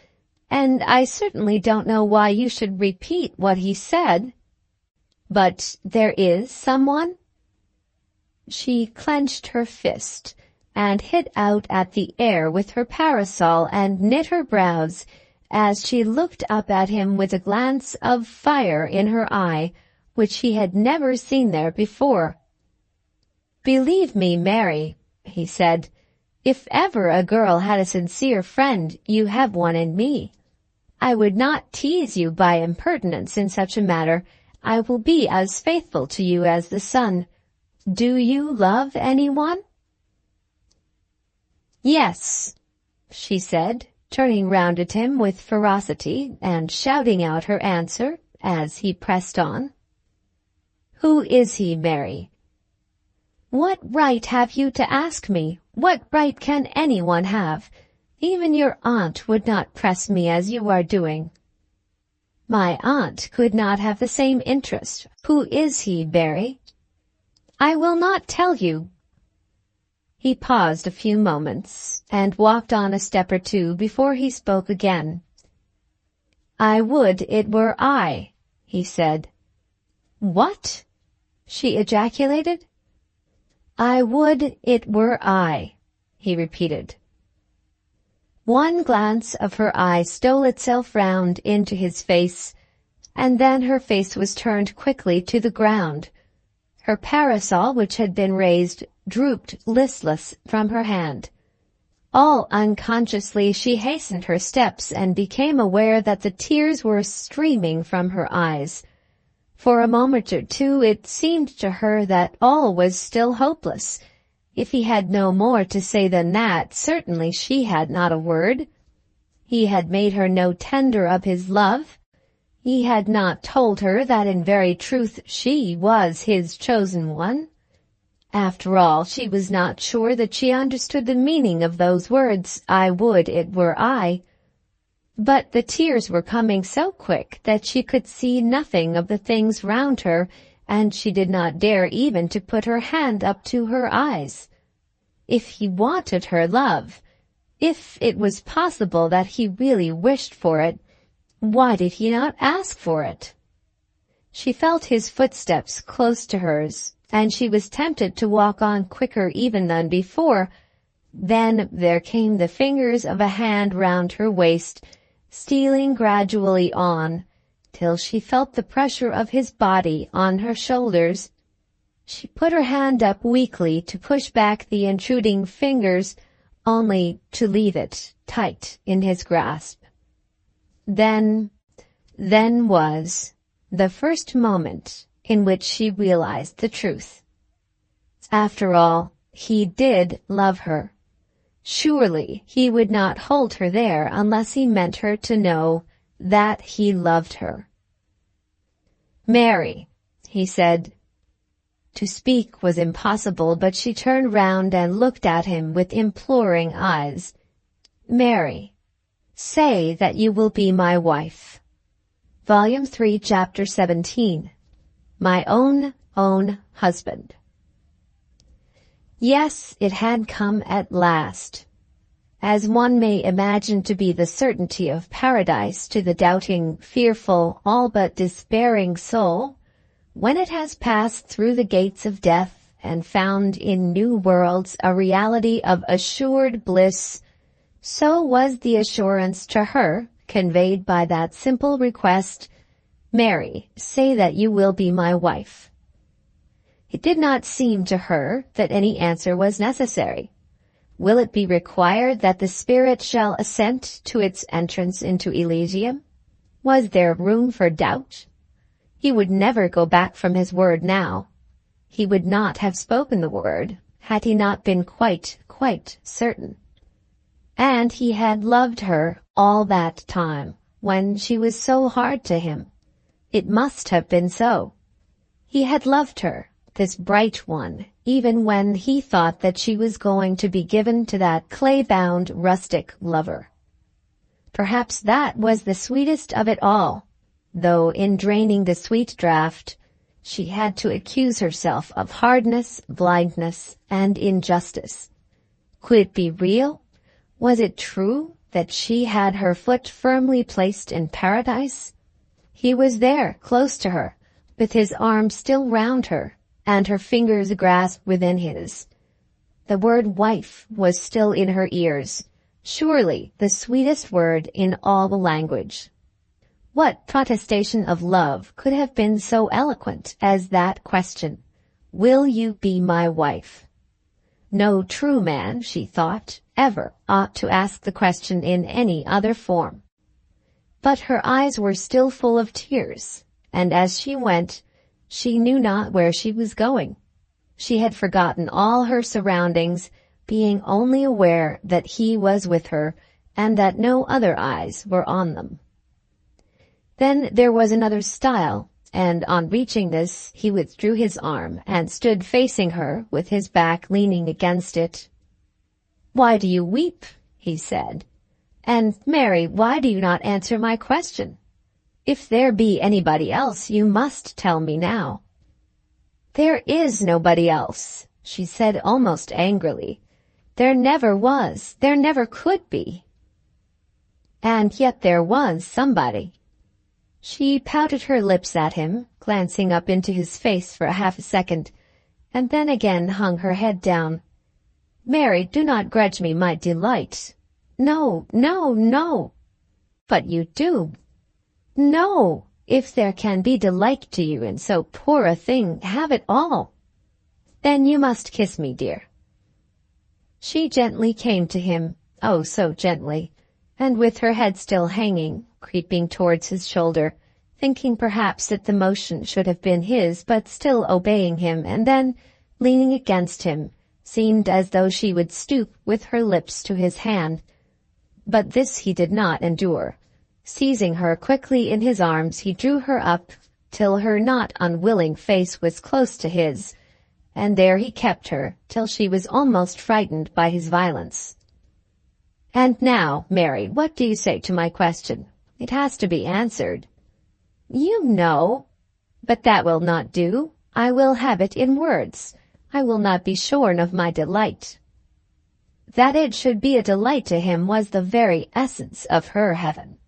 and I certainly don't know why you should repeat what he said. But there is someone? She clenched her fist and hit out at the air with her parasol and knit her brows as she looked up at him with a glance of fire in her eye, which he had never seen there before. Believe me, Mary, he said, if ever a girl had a sincere friend, you have one in me. I would not tease you by impertinence in such a matter. I will be as faithful to you as the sun. Do you love anyone? Yes, she said, turning round at him with ferocity and shouting out her answer as he pressed on. Who is he, Mary? What right have you to ask me? What right can anyone have? Even your aunt would not press me as you are doing. My aunt could not have the same interest. Who is he, Mary? I will not tell you. He paused a few moments and walked on a step or two before he spoke again. I would it were I, he said. What? She ejaculated. I would it were I, he repeated. One glance of her eye stole itself round into his face, and then her face was turned quickly to the ground. Her parasol, which had been raised, drooped listless from her hand. All unconsciously she hastened her steps and became aware that the tears were streaming from her eyes. For a moment or two it seemed to her that all was still hopeless. If he had no more to say than that, certainly she had not a word. He had made her no tender of his love. He had not told her that in very truth she was his chosen one. After all, she was not sure that she understood the meaning of those words, I would it were I. But the tears were coming so quick that she could see nothing of the things round her, and she did not dare even to put her hand up to her eyes. If he wanted her love, if it was possible that he really wished for it, why did he not ask for it? She felt his footsteps close to hers, and she was tempted to walk on quicker even than before. Then there came the fingers of a hand round her waist, stealing gradually on, till she felt the pressure of his body on her shoulders. She put her hand up weakly to push back the intruding fingers, only to leave it tight in his grasp. Then was the first moment in which she realized the truth. After all, he did love her. Surely he would not hold her there unless he meant her to know that he loved her. Mary, he said. To speak was impossible, but she turned round and looked at him with imploring eyes. Mary, say that you will be my wife. Volume 3, Chapter 17. My own husband. Yes, it had come at last. As one may imagine to be the certainty of paradise to the doubting, fearful, all but despairing soul, when it has passed through the gates of death and found in new worlds a reality of assured bliss, so was the assurance to her conveyed by that simple request, Mary, say that you will be my wife. It did not seem to her that any answer was necessary. Will it be required that the spirit shall assent to its entrance into Elysium? Was there room for doubt? He would never go back from his word now. He would not have spoken the word had he not been quite certain. And he had loved her all that time, when she was so hard to him. It must have been so. He had loved her, this bright one, even when he thought that she was going to be given to that clay-bound rustic lover. Perhaps that was the sweetest of it all, though in draining the sweet draught, she had to accuse herself of hardness, blindness, and injustice. Could it be real? Was it true that she had her foot firmly placed in paradise? He was there, close to her, with his arm still round her, and her fingers grasped within his. The word wife was still in her ears, surely the sweetest word in all the language. What protestation of love could have been so eloquent as that question, "Will you be my wife?" No true man, she thought, ever ought to ask the question in any other form. But her eyes were still full of tears, and as she went, she knew not where she was going. She had forgotten all her surroundings, being only aware that he was with her and that no other eyes were on them. Then there was another stile, and on reaching this he withdrew his arm and stood facing her with his back leaning against it. "Why do you weep?" he said. "And, Mary, why do you not answer my question? If there be anybody else, you must tell me now." "There is nobody else," she said almost angrily. "There never was, there never could be." And yet there was somebody. She pouted her lips at him, glancing up into his face for half a second, and then again hung her head down. "Mary, do not grudge me my delight." "No, no, no." "But you do." "No, if there can be delight to you in so poor a thing, have it all." "Then you must kiss me, dear." She gently came to him, oh so gently, and with her head still hanging, creeping towards his shoulder, thinking perhaps that the motion should have been his, but still obeying him, and then, leaning against him, seemed as though she would stoop with her lips to his hand. But this he did not endure. Seizing her quickly in his arms, he drew her up till her not unwilling face was close to his, and there he kept her till she was almost frightened by his violence. "And now, Mary, what do you say to my question? It has to be answered." "You know." "But that will not do. I will have it in words. I will not be shorn of my delight." That it should be a delight to him was the very essence of her heaven.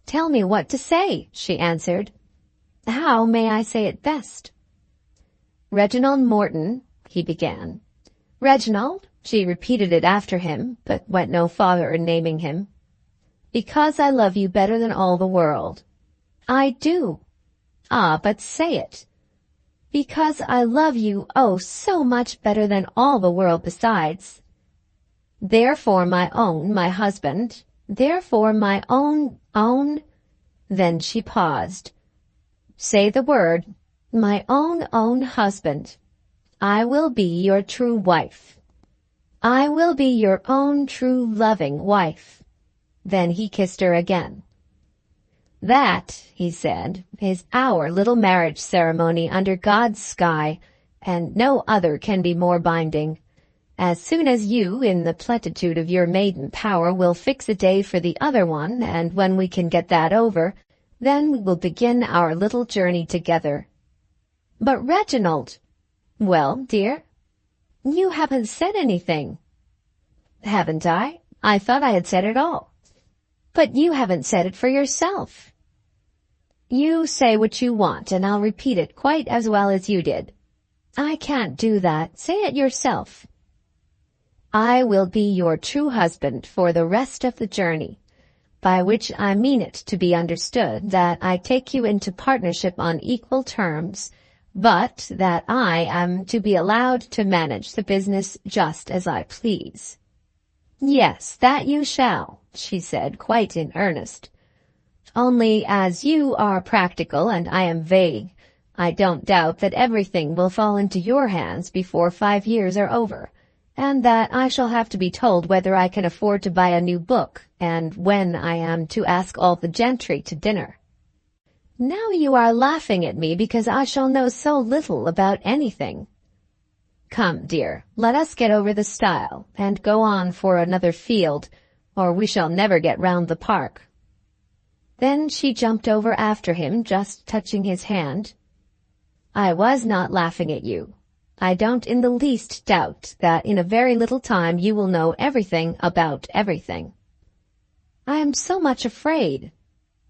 "Tell me what to say," she answered. "How may I say it best?" "Reginald Morton," he began. "Reginald?" She repeated it after him, but went no farther in naming him. "Because I love you better than all the world." "I do." "Ah, but say it." "Because I love you, oh, so much better than all the world besides." "Therefore, my own, my husband, therefore my own. Then she paused. "Say the word." "My own husband. I will be your true wife. I will be your own true loving wife." Then he kissed her again. "That," he said, "is our little marriage ceremony under God's sky, and no other can be more binding. As soon as you, in the plenitude of your maiden power, will fix a day for the other one, and when we can get that over, then we will begin our little journey together." "But Reginald—" "Well, dear?" "You haven't said anything." "Haven't I? I thought I had said it all." "But you haven't said it for yourself." "You say what you want, and I'll repeat it quite as well as you did." "I can't do that. Say it yourself." "I will be your true husband for the rest of the journey, by which I mean it to be understood that I take you into partnership on equal terms, but that I am to be allowed to manage the business just as I please. Yes, that you shall, she said, quite in earnest. Only as you are practical and I am vague, I don't doubt that everything will fall into your hands before 5 years are over, and that I shall have to be told whether I can afford to buy a new book, and when I am to ask all the gentry to dinner. Now you are laughing at me because I shall know so little about anything. Come, dear, let us get over the stile, and go on for another field, or we shall never get round the park. Then she jumped over after him, just touching his hand. I was not laughing at you. I don't in the least doubt that in a very little time you will know everything about everything. I am so much afraid.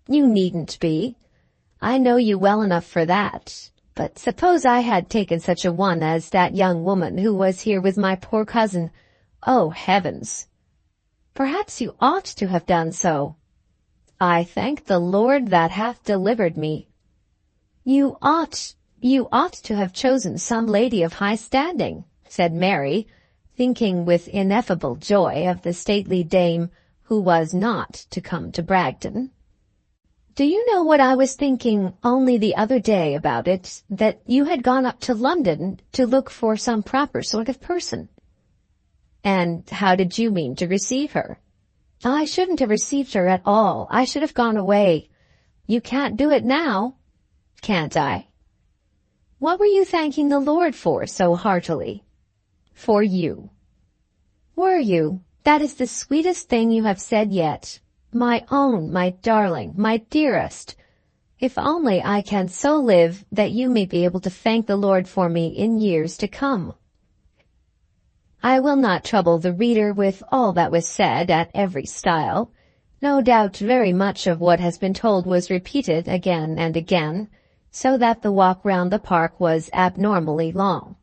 You needn't be. I know you well enough for that. But suppose I had taken such a one as that young woman who was here with my poor cousin. Oh, heavens! Perhaps you ought to have done so. I thank the Lord that hath delivered me. You ought to have chosen some lady of high standing, said Mary, thinking with ineffable joy of the stately dame who was not to come to Bragton. Do you know what I was thinking only the other day about it, that you had gone up to London to look for some proper sort of person? And how did you mean to receive her? I shouldn't have received her at all. I should have gone away. You can't do it now. Can't I? What were you thanking the Lord for so heartily? For you. Were you? That is the sweetest thing you have said yet. My own, my darling, my dearest. If only I can so live that you may be able to thank the Lord for me in years to come. I will not trouble the reader with all that was said at every stile. No doubt very much of what has been told was repeated again and again, so that the walk round the park was abnormally long.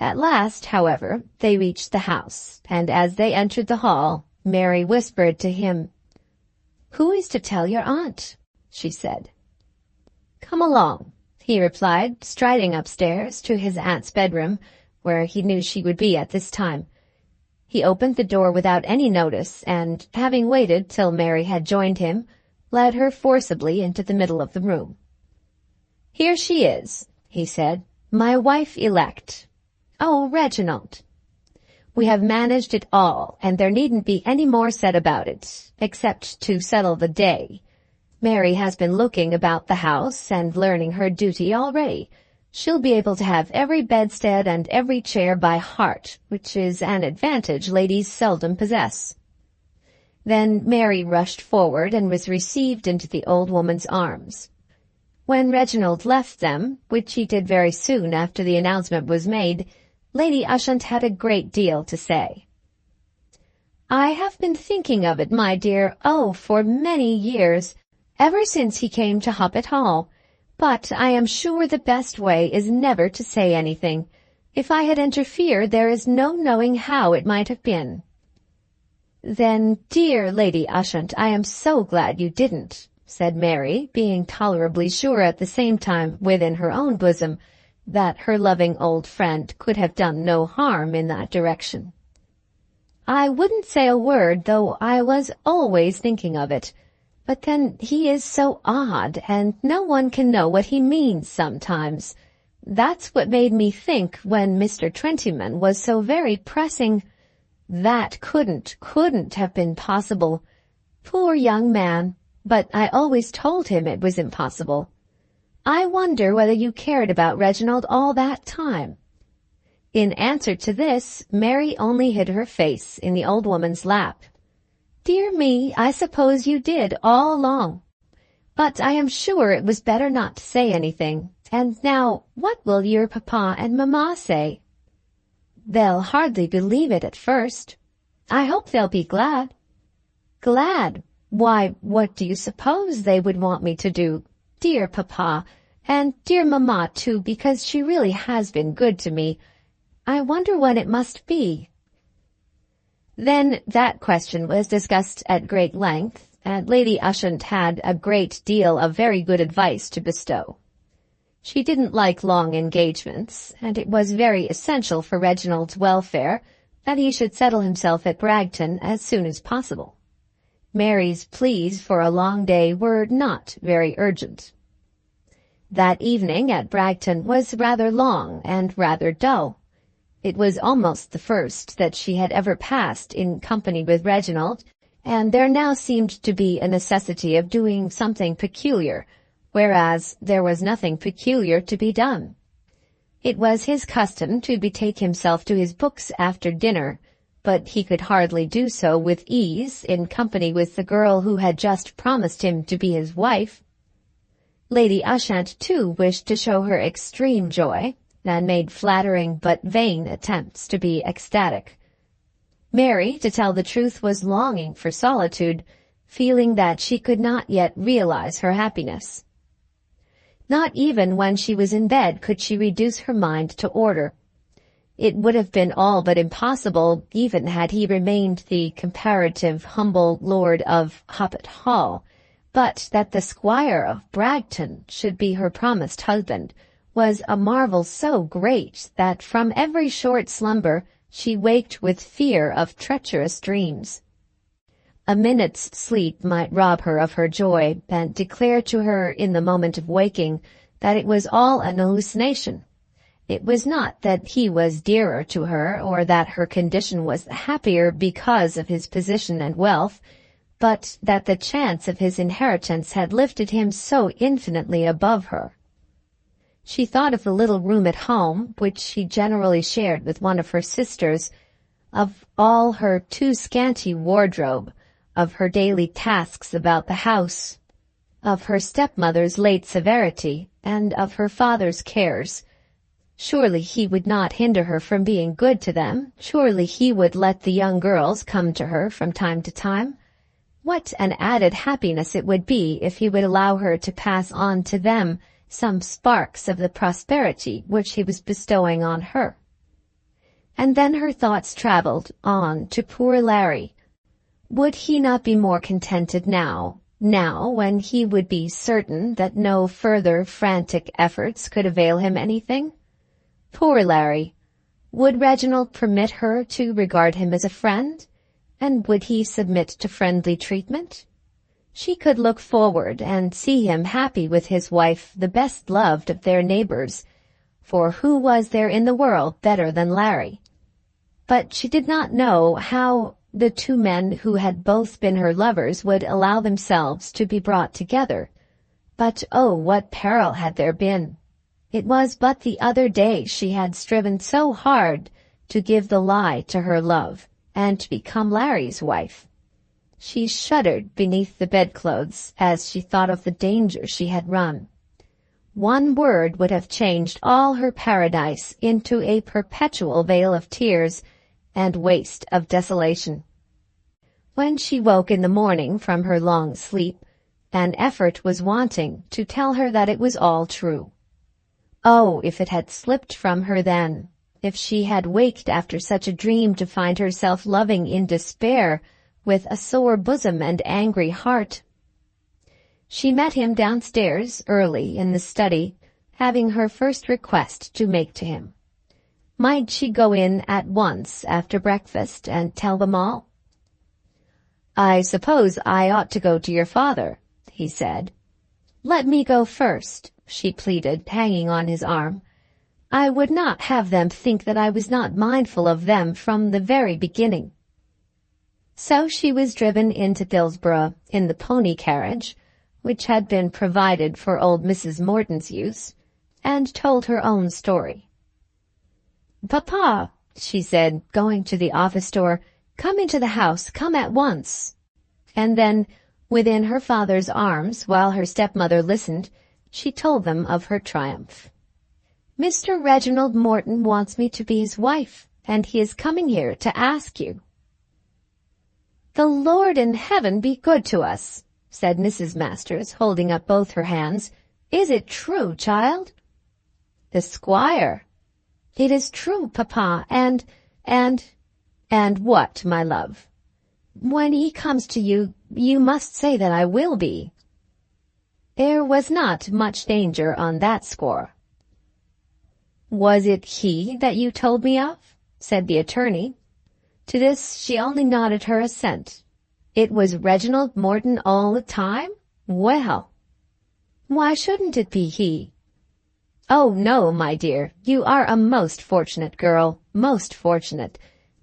At last, however, they reached the house, and as they entered the hall, Mary whispered to him, "Who is to tell your aunt?" she said. "Come along," he replied, striding upstairs to his aunt's bedroom, where he knew she would be at this time. He opened the door without any notice, and, having waited till Mary had joined him, led her forcibly into the middle of the room. "Here she is," he said, "my wife elect. Oh, Reginald! We have managed it all, and there needn't be any more said about it, except to settle the day. Mary has been looking about the house and learning her duty already. She'll be able to have every bedstead and every chair by heart, which is an advantage ladies seldom possess." Then Mary rushed forward and was received into the old woman's arms. When Reginald left them, which he did very soon after the announcement was made, Lady Ushant had a great deal to say. "I have been thinking of it, my dear, for many years, ever since he came to Hoppet Hall. But I am sure the best way is never to say anything. If I had interfered, there is no knowing how it might have been." "Then, dear Lady Ushant, I am so glad you didn't," said Mary, being tolerably sure at the same time within her own bosom that her loving old friend could have done no harm in that direction. "I wouldn't say a word, though I was always thinking of it. But then he is so odd, and no one can know what he means sometimes. That's what made me think when Mr. Twentyman was so very pressing. That couldn't have been possible. Poor young man, but I always told him it was impossible. I wonder whether you cared about Reginald all that time." In answer to this, Mary only hid her face in the old woman's lap. "Dear me, I suppose you did all along. But I am sure it was better not to say anything. And now, what will your papa and mamma say?" "They'll hardly believe it at first. I hope they'll be glad." "Glad? Why, what do you suppose they would want me to do? Dear papa, and dear mamma too, because she really has been good to me. I wonder when it must be." Then that question was discussed at great length, and Lady Ushant had a great deal of very good advice to bestow. She didn't like long engagements, and it was very essential for Reginald's welfare that he should settle himself at Bragton as soon as possible. Mary's pleas for a long day were not very urgent. That evening at Bragton was rather long and rather dull. It was almost the first that she had ever passed in company with Reginald, and there now seemed to be a necessity of doing something peculiar, whereas there was nothing peculiar to be done. It was his custom to betake himself to his books after dinner, but he could hardly do so with ease in company with the girl who had just promised him to be his wife. Lady Ushant, too, wished to show her extreme joy, and made flattering but vain attempts to be ecstatic. Mary, to tell the truth, was longing for solitude, feeling that she could not yet realize her happiness. Not even when she was in bed could she reduce her mind to order. It would have been all but impossible, even had he remained the comparative humble lord of Hoppet Hall, but that the squire of Bragton should be her promised husband was a marvel so great that from every short slumber she waked with fear of treacherous dreams. A minute's sleep might rob her of her joy and declare to her in the moment of waking that it was all an hallucination. It was not that he was dearer to her or that her condition was the happier because of his position and wealth, but that the chance of his inheritance had lifted him so infinitely above her. She thought of the little room at home, which she generally shared with one of her sisters, of all her too scanty wardrobe, of her daily tasks about the house, of her stepmother's late severity, and of her father's cares. Surely he would not hinder her from being good to them. Surely he would let the young girls come to her from time to time. What an added happiness it would be if he would allow her to pass on to them some sparks of the prosperity which he was bestowing on her. And then her thoughts travelled on to poor Larry. Would he not be more contented now when he would be certain that no further frantic efforts could avail him anything? Poor Larry! Would Reginald permit her to regard him as a friend? And would he submit to friendly treatment? She could look forward and see him happy with his wife, the best loved of their neighbors, for who was there in the world better than Larry? But she did not know how the two men who had both been her lovers would allow themselves to be brought together. But oh, what peril had there been! It was but the other day she had striven so hard to give the lie to her love, and to become Larry's wife. She shuddered beneath the bedclothes as she thought of the danger she had run. One word would have changed all her paradise into a perpetual vale of tears and waste of desolation. When she woke in the morning from her long sleep, an effort was wanting to tell her that it was all true. Oh, if it had slipped from her then! If she had waked after such a dream to find herself loving in despair, with a sore bosom and angry heart. She met him downstairs early in the study, having her first request to make to him. Might she go in at once after breakfast and tell them all? "I suppose I ought to go to your father," he said. "Let me go first," she pleaded, hanging on his arm. "I would not have them think that I was not mindful of them from the very beginning." So she was driven into Dillsborough in the pony carriage, which had been provided for old Mrs. Morton's use, and told her own story. "Papa," she said, going to the office door, "come into the house, come at once." And then, within her father's arms, while her stepmother listened, she told them of her triumph. "Mr. Reginald Morton wants me to be his wife, and he is coming here to ask you." "The Lord in heaven be good to us," said Mrs. Masters, holding up both her hands. "Is it true, child?" "The squire." "It is true, papa, and what, my love?" "When he comes to you, you must say that I will be." There was not much danger on that score. Was it he that you told me of? Said the attorney. To this she only nodded her assent. It was Reginald Morton all the time? Well, why shouldn't it be he? Oh, no, my dear, you are a most fortunate girl, most fortunate.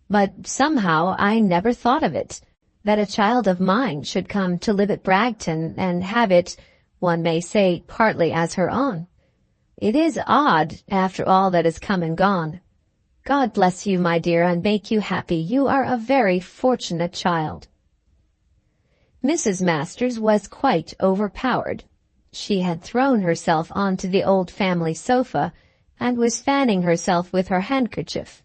But somehow I never thought of it, that a child of mine should come to live at Bragton and have it, one may say, partly as her own. It is odd, after all that has come and gone. God bless you, my dear, and make you happy. You are a very fortunate child. Mrs. Masters was quite overpowered. She had thrown herself onto the old family sofa and was fanning herself with her handkerchief.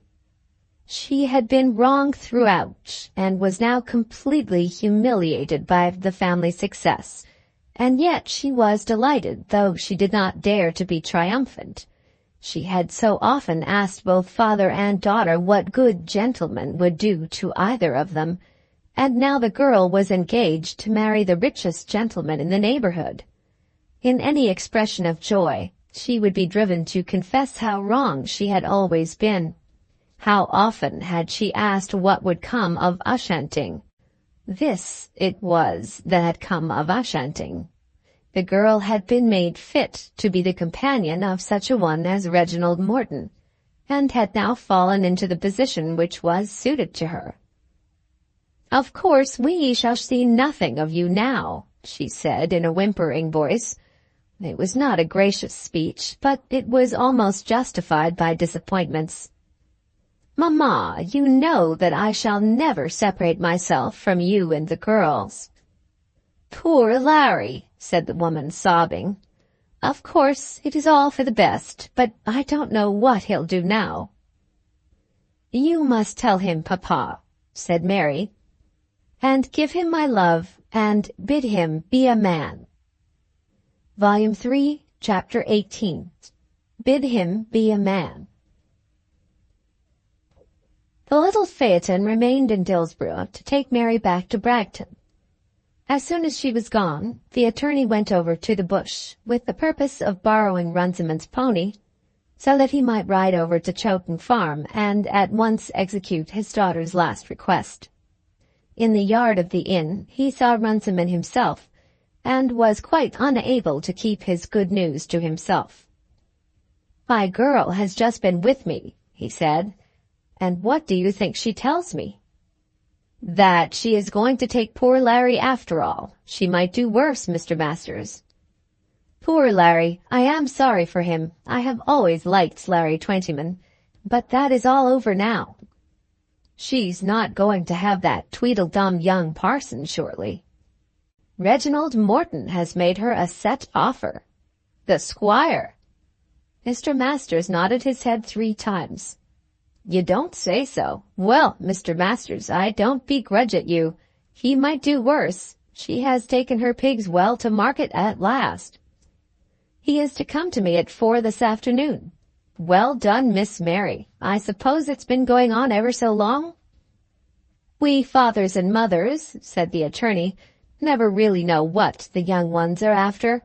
She had been wrong throughout and was now completely humiliated by the family success, and yet she was delighted, though she did not dare to be triumphant. She had so often asked both father and daughter what good gentleman would do to either of them, and now the girl was engaged to marry the richest gentleman in the neighborhood. In any expression of joy, she would be driven to confess how wrong she had always been. How often had she asked what would come of Ushanting? This it was that had come of Ushanting. The girl had been made fit to be the companion of such a one as Reginald Morton, and had now fallen into the position which was suited to her. "Of course we shall see nothing of you now," she said in a whimpering voice. It was not a gracious speech, but it was almost justified by disappointments. "Mamma, you know that I shall never separate myself from you and the girls." "Poor Larry," said the woman, sobbing. "Of course it is all for the best, but I don't know what he'll do now." "You must tell him, Papa," said Mary, "and give him my love, and bid him be a man." Volume 3, Chapter 18. Bid him be a man. The little phaeton remained in Dillsborough to take Mary back to Bragton. As soon as she was gone, the attorney went over to the bush, with the purpose of borrowing Runciman's pony, so that he might ride over to Chowton Farm and at once execute his daughter's last request. In the yard of the inn he saw Runciman himself, and was quite unable to keep his good news to himself. "My girl has just been with me," he said, "and what do you think she tells me?" "That she is going to take poor Larry after all. She might do worse, Mr. Masters." "Poor Larry, I am sorry for him. I have always liked Larry Twentyman, but that is all over now." "She's not going to have that tweedledum young parson, surely?" "Reginald Morton has made her a set offer." "The squire?" Mr. Masters nodded his head 3 times. "You don't say so. Well, Mr. Masters, I don't begrudge it you. He might do worse. She has taken her pigs well to market at last." "He is to come to me at 4 this afternoon." "Well done, Miss Mary. I suppose it's been going on ever so long?" "We fathers and mothers," said the attorney, "never really know what the young ones are after.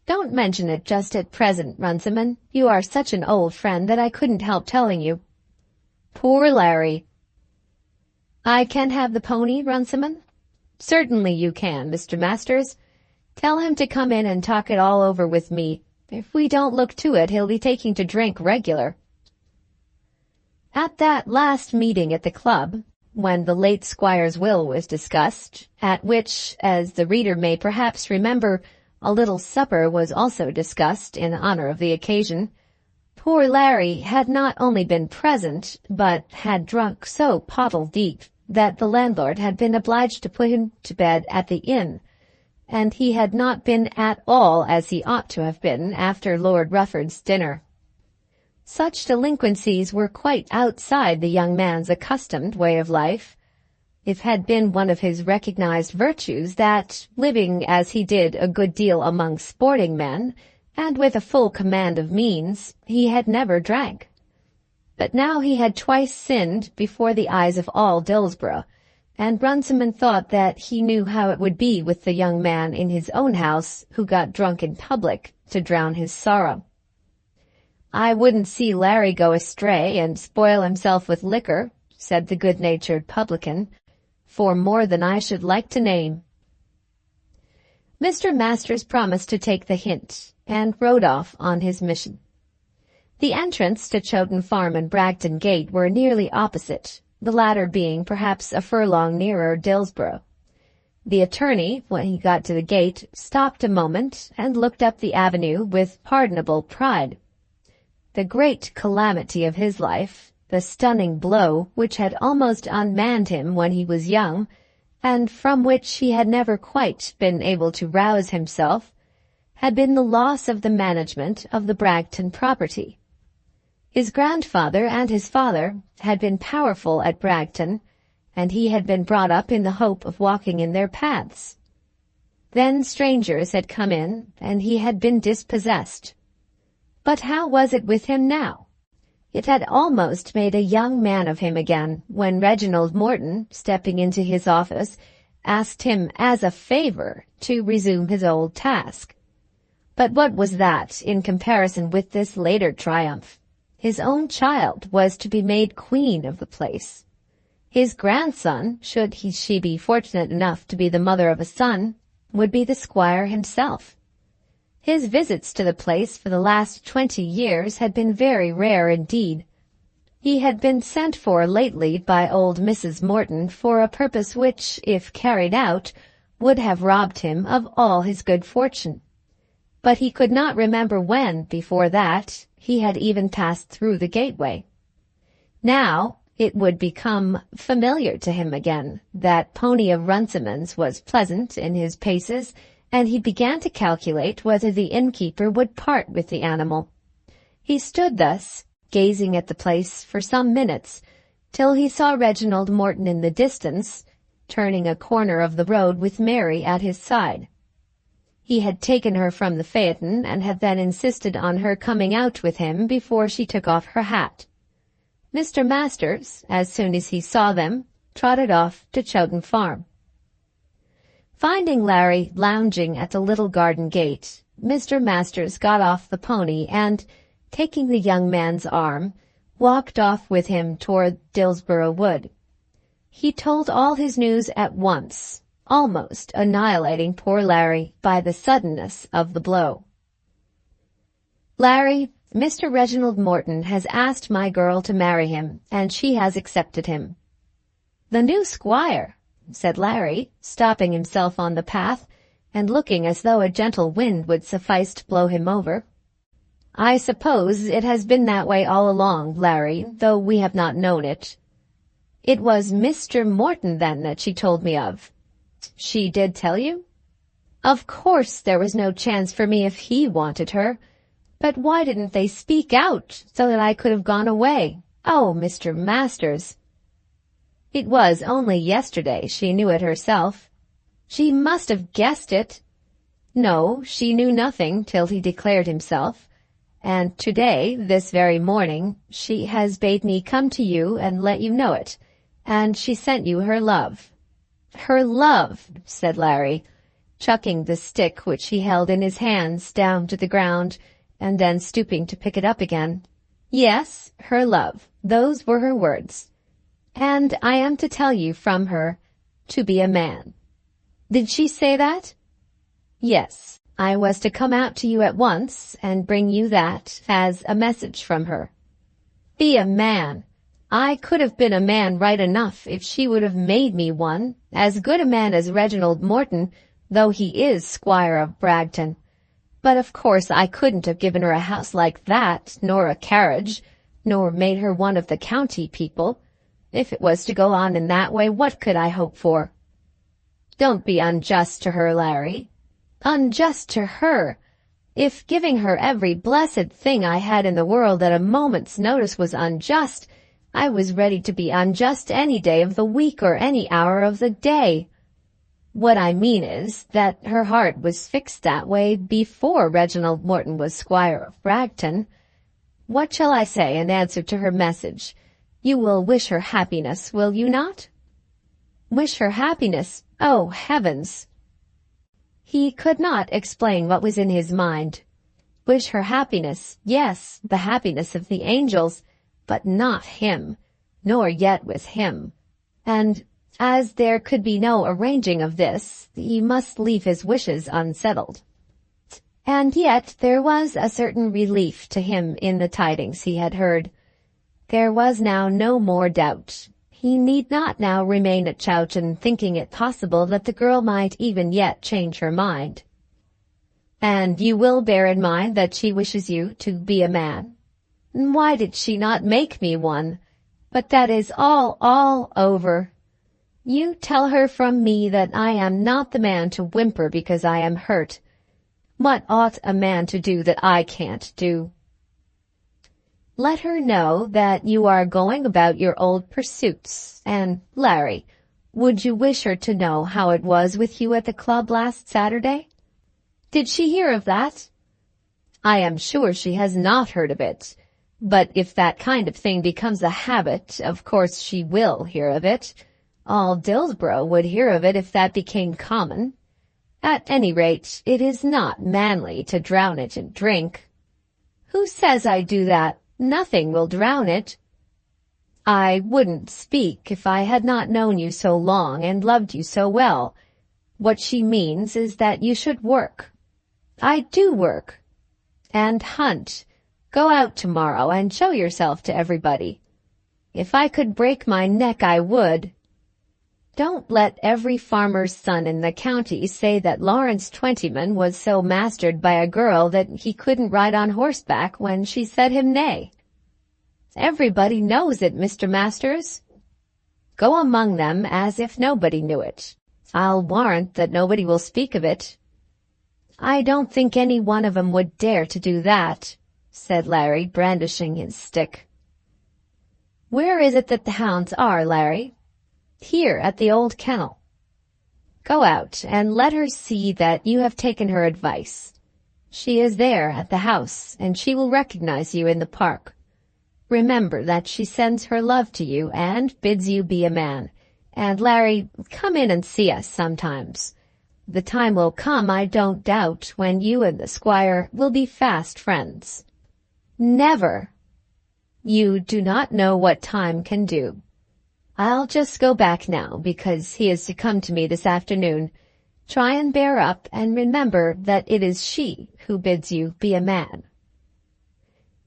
Don't mention it just at present, Runciman. You are such an old friend that I couldn't help telling you." "Poor Larry." "I can have the pony, Runciman?" "Certainly you can, Mr. Masters. Tell him to come in and talk it all over with me. If we don't look to it, he'll be taking to drink regular." At that last meeting at the club, when the late squire's will was discussed, at which, as the reader may perhaps remember, a little supper was also discussed in honor of the occasion, poor Larry had not only been present, but had drunk so pottle deep that the landlord had been obliged to put him to bed at the inn, and he had not been at all as he ought to have been after Lord Rufford's dinner. Such delinquencies were quite outside the young man's accustomed way of life. It had been one of his recognized virtues that, living as he did a good deal among sporting men, and with a full command of means, he had never drank. But now he had twice sinned before the eyes of all Dillsborough, and Runciman thought that he knew how it would be with the young man in his own house who got drunk in public to drown his sorrow. "I wouldn't see Larry go astray and spoil himself with liquor," said the good-natured publican, "for more than I should like to name." Mr. Masters promised to take the hint, and rode off on his mission. The entrance to Chowton Farm and Bragton Gate were nearly opposite, the latter being perhaps a furlong nearer Dillsborough. The attorney, when he got to the gate, stopped a moment and looked up the avenue with pardonable pride. The great calamity of his life, the stunning blow which had almost unmanned him when he was young, and from which he had never quite been able to rouse himself, had been the loss of the management of the Bragton property. His grandfather and his father had been powerful at Bragton, and he had been brought up in the hope of walking in their paths. Then strangers had come in, and he had been dispossessed. But how was it with him now? It had almost made a young man of him again when Reginald Morton, stepping into his office, asked him as a favor to resume his old task. But what was that in comparison with this later triumph? His own child was to be made queen of the place. His grandson, should she be fortunate enough to be the mother of a son, would be the squire himself. His visits to the place for the last 20 years had been very rare indeed. He had been sent for lately by old Mrs. Morton for a purpose which, if carried out, would have robbed him of all his good fortune. But he could not remember when, before that, he had even passed through the gateway. Now it would become familiar to him again. That pony of Runciman's was pleasant in his paces, and he began to calculate whether the innkeeper would part with the animal. He stood thus, gazing at the place for some minutes, till he saw Reginald Morton in the distance, turning a corner of the road with Mary at his side. He had taken her from the phaeton and had then insisted on her coming out with him before she took off her hat. Mr. Masters, as soon as he saw them, trotted off to Chowton Farm. Finding Larry lounging at the little garden gate, Mr. Masters got off the pony and, taking the young man's arm, walked off with him toward Dillsborough Wood. He told all his news at once, almost annihilating poor Larry by the suddenness of the blow. "Larry, Mr. Reginald Morton has asked my girl to marry him, and she has accepted him." "The new squire," said Larry, stopping himself on the path, and looking as though a gentle wind would suffice to blow him over. "I suppose it has been that way all along, Larry, though we have not known it." "It was Mr. Morton, then, that she told me of." "She did tell you?" "Of course there was no chance for me if he wanted her. But why didn't they speak out, so that I could have gone away? Oh, Mr. Masters!" "It was only yesterday she knew it herself." "She must have guessed it." "No, she knew nothing till he declared himself. And today, this very morning, she has bade me come to you and let you know it, and she sent you her love." "Her love," said Larry, chucking the stick which he held in his hands down to the ground, and then stooping to pick it up again. "Yes, her love. Those were her words. And I am to tell you from her to be a man." "Did she say that?" "Yes. I was to come out to you at once and bring you that as a message from her." "Be a man! I could have been a man right enough if she would have made me one, as good a man as Reginald Morton, though he is squire of Bragton. But of course I couldn't have given her a house like that, nor a carriage, nor made her one of the county people. If it was to go on in that way, what could I hope for?" "Don't be unjust to her, Larry." "Unjust to her! If giving her every blessed thing I had in the world at a moment's notice was unjust, I was ready to be unjust any day of the week or any hour of the day. What I mean is that her heart was fixed that way before Reginald Morton was squire of Bragton. What shall I say in answer to her message? You will wish her happiness, will you not?" "Wish her happiness? Oh, heavens!" He could not explain what was in his mind. wish her happiness, yes, the happiness of the angels, but not him, nor yet with him. And as there could be no arranging of this, he must leave his wishes unsettled. And yet there was a certain relief to him in the tidings he had heard. There was now no more doubt. He need not now remain at Chowton thinking it possible that the girl might even yet change her mind. And you will bear in mind that she wishes you to be a man. Why did she not make me one? But that is all over. You tell her from me that I am not the man to whimper because I am hurt. What ought a man to do that I can't do? Let her know that you are going about your old pursuits. And, Larry, would you wish her to know how it was with you at the club last Saturday? Did she hear of that? I am sure she has not heard of it. But if that kind of thing becomes a habit, of course she will hear of it. All Dillsborough would hear of it if that became common. At any rate, it is not manly to drown it in drink. Who says I do that? Nothing will drown it. I wouldn't speak if I had not known you so long and loved you so well. What she means is that you should work. I do work. And hunt. Go out tomorrow and show yourself to everybody. If I could break my neck, I would. Don't let every farmer's son in the county say that Lawrence Twentyman was so mastered by a girl that he couldn't ride on horseback when she said him nay. Everybody knows it, Mr. Masters. Go among them as if nobody knew it. I'll warrant that nobody will speak of it. I don't think any one of 'em would dare to do that, said Larry, brandishing his stick. Where is it that the hounds are, Larry? Here, at the old kennel. Go out and let her see that you have taken her advice. She is there at the house, and she will recognize you in the park. Remember that she sends her love to you and bids you be a man. And, Larry, come in and see us sometimes. The time will come, I don't doubt, when you and the squire will be fast friends. Never. You do not know what time can do. I'll just go back now, because he is to come to me this afternoon. Try and bear up, and remember that it is she who bids you be a man.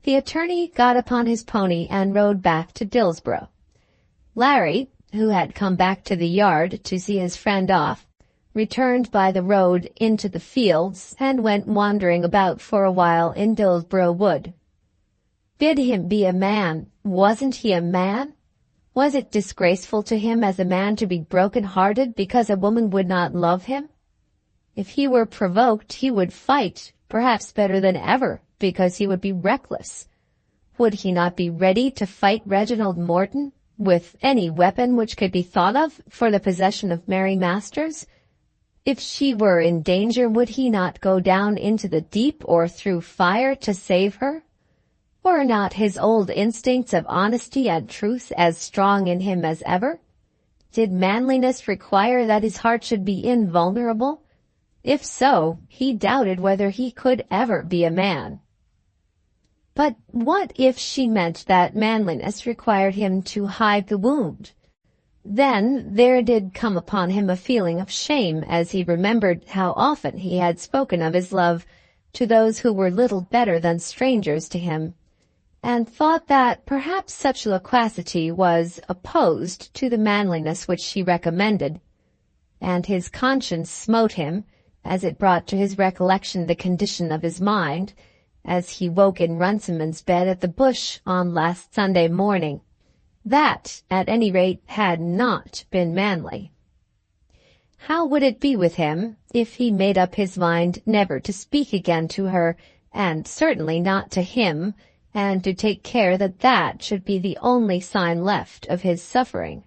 The attorney got upon his pony and rode back to Dillsborough. Larry, who had come back to the yard to see his friend off, returned by the road into the fields and went wandering about for a while in Dillsborough Wood. Bid him be a man. Wasn't he a man? Was it disgraceful to him as a man to be broken-hearted because a woman would not love him? If he were provoked, he would fight, perhaps better than ever, because he would be reckless. Would he not be ready to fight Reginald Morton with any weapon which could be thought of for the possession of Mary Masters? If she were in danger, would he not go down into the deep or through fire to save her? Were not his old instincts of honesty and truth as strong in him as ever? Did manliness require that his heart should be invulnerable? If so, he doubted whether he could ever be a man. But what if she meant that manliness required him to hide the wound? Then there did come upon him a feeling of shame as he remembered how often he had spoken of his love to those who were little better than strangers to him, and thought that perhaps such loquacity was opposed to the manliness which she recommended, and his conscience smote him as it brought to his recollection the condition of his mind as he woke in Runciman's bed at the Bush on last Sunday morning. That, at any rate, had not been manly. How would it be with him if he made up his mind never to speak again to her, and certainly not to him, and to take care that that should be the only sign left of his suffering?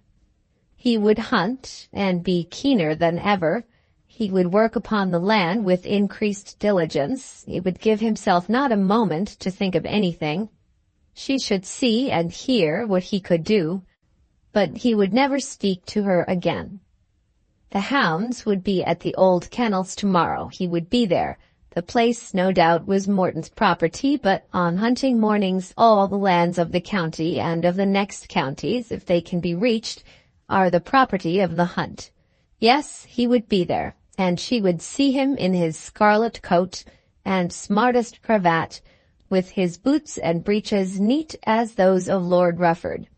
He would hunt, and be keener than ever. He would work upon the land with increased diligence. He would give himself not a moment to think of anything. She should see and hear what he could do, but he would never speak to her again. The hounds would be at the old kennels tomorrow. He would be there. The place, no doubt, was Morton's property, but on hunting mornings all the lands of the county and of the next counties, if they can be reached, are the property of the hunt. Yes, he would be there, and she would see him in his scarlet coat and smartest cravat, with his boots and breeches neat as those of Lord Rufford,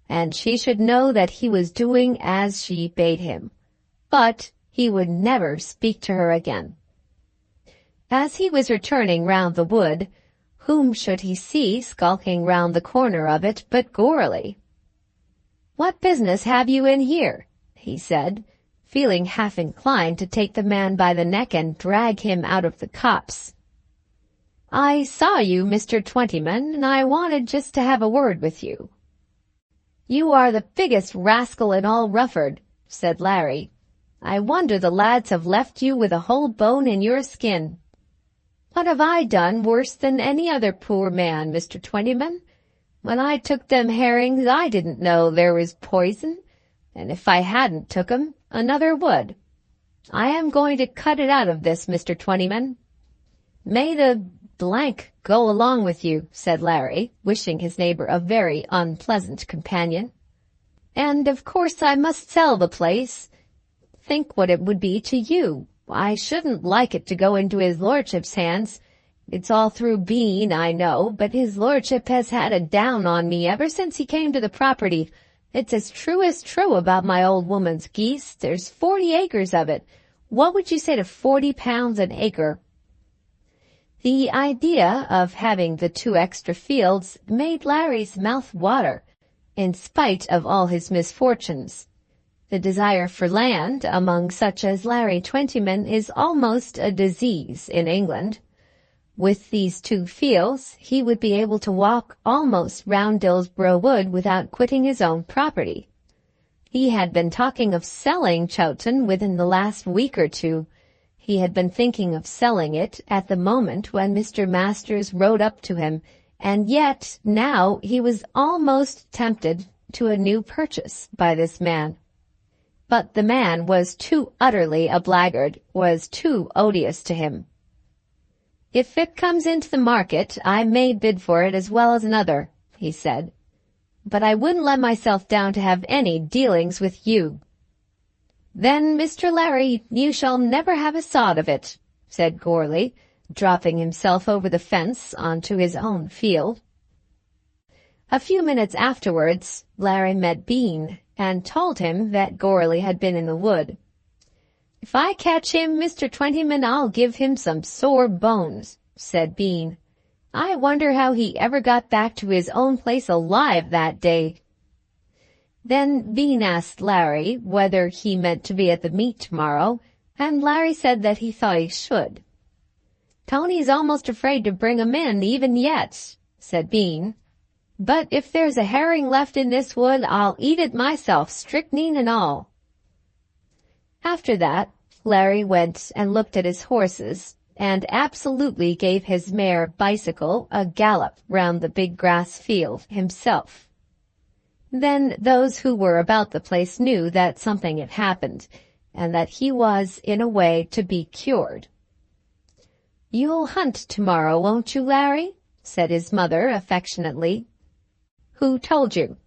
and she should know that he was doing as she bade him. But he would never speak to her again. As he was returning round the wood, whom should he see skulking round the corner of it but Goarly? "What business have you in here?" he said, feeling half inclined to take the man by the neck and drag him out of the copse. "I saw you, Mr. Twentyman, and I wanted just to have a word with you." "You are the biggest rascal in all Rufford," said Larry. "I wonder the lads have left you with a whole bone in your skin." "What have I done worse than any other poor man, Mr. Twentyman? When I took them herrings I didn't know there was poison, and if I hadn't took 'em, another would. I am going to cut it out of this, Mr. Twentyman." "May the go along with you," said Larry, wishing his neighbor a very unpleasant companion. "And of course I must sell the place. Think what it would be to you. I shouldn't like it to go into his lordship's hands. It's all through Bean, I know, but his lordship has had a down on me ever since he came to the property. It's as true about my old woman's geese. There's 40 acres of it. What would you say to £40 an acre?" The idea of having the 2 extra fields made Larry's mouth water, in spite of all his misfortunes. The desire for land among such as Larry Twentyman is almost a disease in England. With these 2 fields he would be able to walk almost round Dillsborough Wood without quitting his own property. He had been talking of selling Chowton within the last week or 2. He had been thinking of selling it at the moment when Mr. Masters rode up to him, and yet now he was almost tempted to a new purchase by this man. But the man was too utterly a blackguard, was too odious to him. "If it comes into the market, I may bid for it as well as another," he said. "But I wouldn't let myself down to have any dealings with you." "Then, Mr. Larry, you shall never have a sod of it," said Goarly, dropping himself over the fence onto his own field. A few minutes afterwards, Larry met Bean, and told him that Goarly had been in the wood. "If I catch him, Mr. Twentyman, I'll give him some sore bones," said Bean. "I wonder how he ever got back to his own place alive that day." Then Bean asked Larry whether he meant to be at the meet tomorrow, and Larry said that he thought he should. "Tony's almost afraid to bring 'em in even yet," said Bean. "But if there's a herring left in this wood, I'll eat it myself, strychnine and all." After that, Larry went and looked at his horses, and absolutely gave his mare Bicycle a gallop round the big grass field himself. Then those who were about the place knew that something had happened, and that he was, in a way, to be cured. "You'll hunt tomorrow, won't you, Larry?" said his mother affectionately. "Who told you?"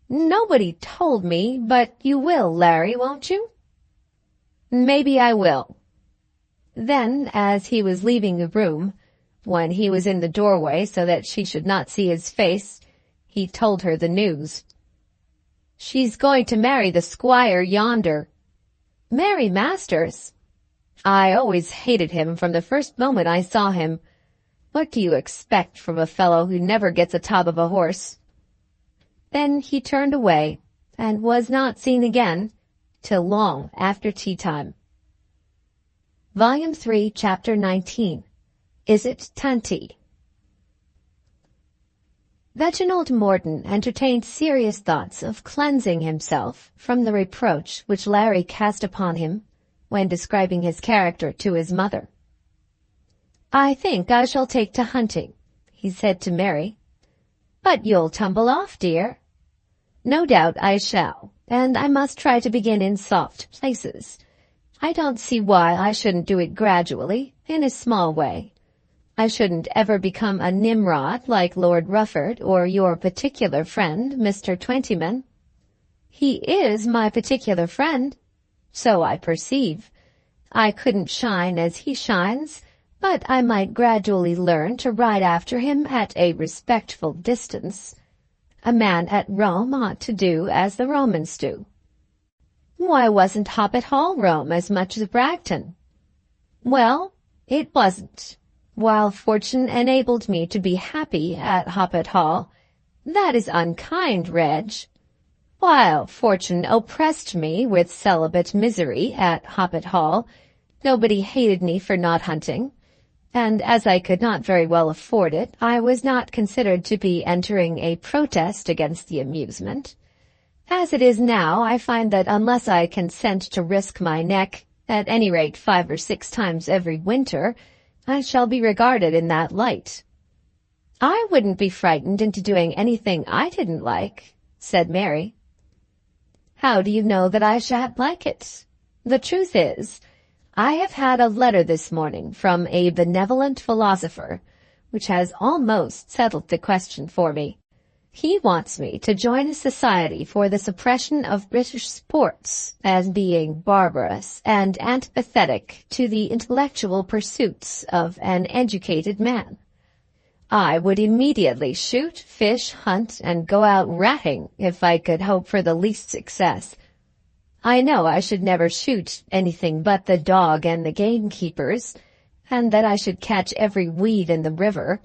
"Nobody told me, but you will, Larry, won't you?" "Maybe I will." Then, as he was leaving the room, when he was in the doorway so that she should not see his face, he told her the news. "She's going to marry the squire yonder." "Mary Masters?" "I always hated him from the first moment I saw him. What do you expect from a fellow who never gets atop of a horse?" Then he turned away, and was not seen again till long after tea-time. Volume 3, Chapter 19. Is it Tanti? Reginald Morton entertained serious thoughts of cleansing himself from the reproach which Larry cast upon him when describing his character to his mother. "I think I shall take to hunting," he said to Mary. "But you'll tumble off, dear." "No doubt I shall, and I must try to begin in soft places. I don't see why I shouldn't do it gradually, in a small way. I shouldn't ever become a Nimrod like Lord Rufford or your particular friend, Mr. Twentyman. He is my particular friend. So I perceive. I couldn't shine as he shines, but I might gradually learn to ride after him at a respectful distance. A man at Rome ought to do as the Romans do. Why wasn't Hoppet Hall Rome as much as Bragton? Well, it wasn't. While fortune enabled me to be happy at Hoppet Hall, that is unkind, Reg. While fortune oppressed me with celibate misery at Hoppet Hall, nobody hated me for not hunting, and as I could not very well afford it, I was not considered to be entering a protest against the amusement. As it is now, I find that unless I consent to risk my neck, at any rate 5 or 6 times every winter, I shall be regarded in that light. I wouldn't be frightened into doing anything I didn't like, said Mary. How do you know that I shan't like it? The truth is, I have had a letter this morning from a benevolent philosopher, which has almost settled the question for me. He wants me to join a society for the suppression of British sports as being barbarous and antipathetic to the intellectual pursuits of an educated man. I would immediately shoot, fish, hunt, and go out ratting if I could hope for the least success. I know I should never shoot anything but the dog and the gamekeepers, and that I should catch every weed in the river,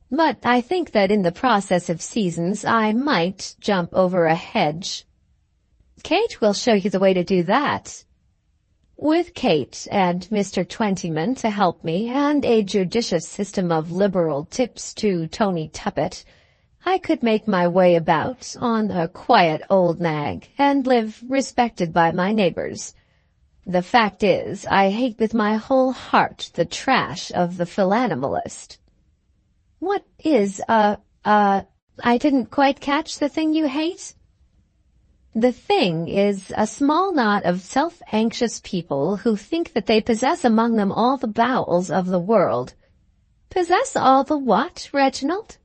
but I think that in the process of seasons I might jump over a hedge. Kate will show you the way to do that. With Kate and Mr. Twentyman to help me, and a judicious system of liberal tips to Tony Tuppett, I could make my way about on a quiet old nag, and live respected by my neighbors. The fact is, I hate with my whole heart the trash of the philanimalist. What is I didn't quite catch the thing you hate? The thing is a small knot of self-anxious people who think that they possess among them all the bowels of the world. Possess all the what, Reginald?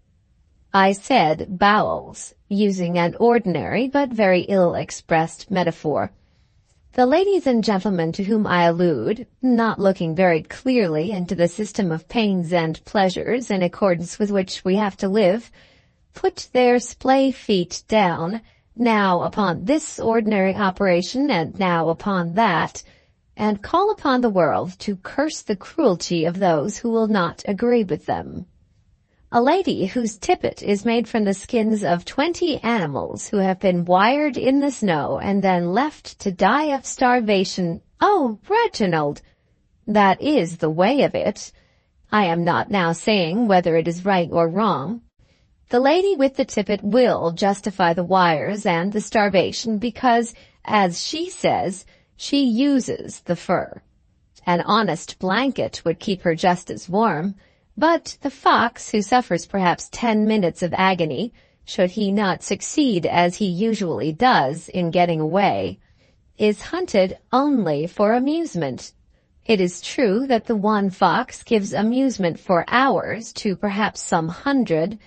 I said bowels, using an ordinary but very ill-expressed metaphor. The ladies and gentlemen to whom I allude, not looking very clearly into the system of pains and pleasures in accordance with which we have to live, put their splay feet down, now upon this ordinary operation and now upon that, and call upon the world to curse the cruelty of those who will not agree with them. A lady whose tippet is made from the skins of 20 animals who have been wired in the snow and then left to die of starvation. Oh, Reginald! That is the way of it. I am not now saying whether it is right or wrong. The lady with the tippet will justify the wires and the starvation because, as she says, she uses the fur. An honest blanket would keep her just as warm. But the fox, who suffers perhaps 10 minutes of agony, should he not succeed as he usually does in getting away, is hunted only for amusement. It is true that the one fox gives amusement for hours to perhaps some 100,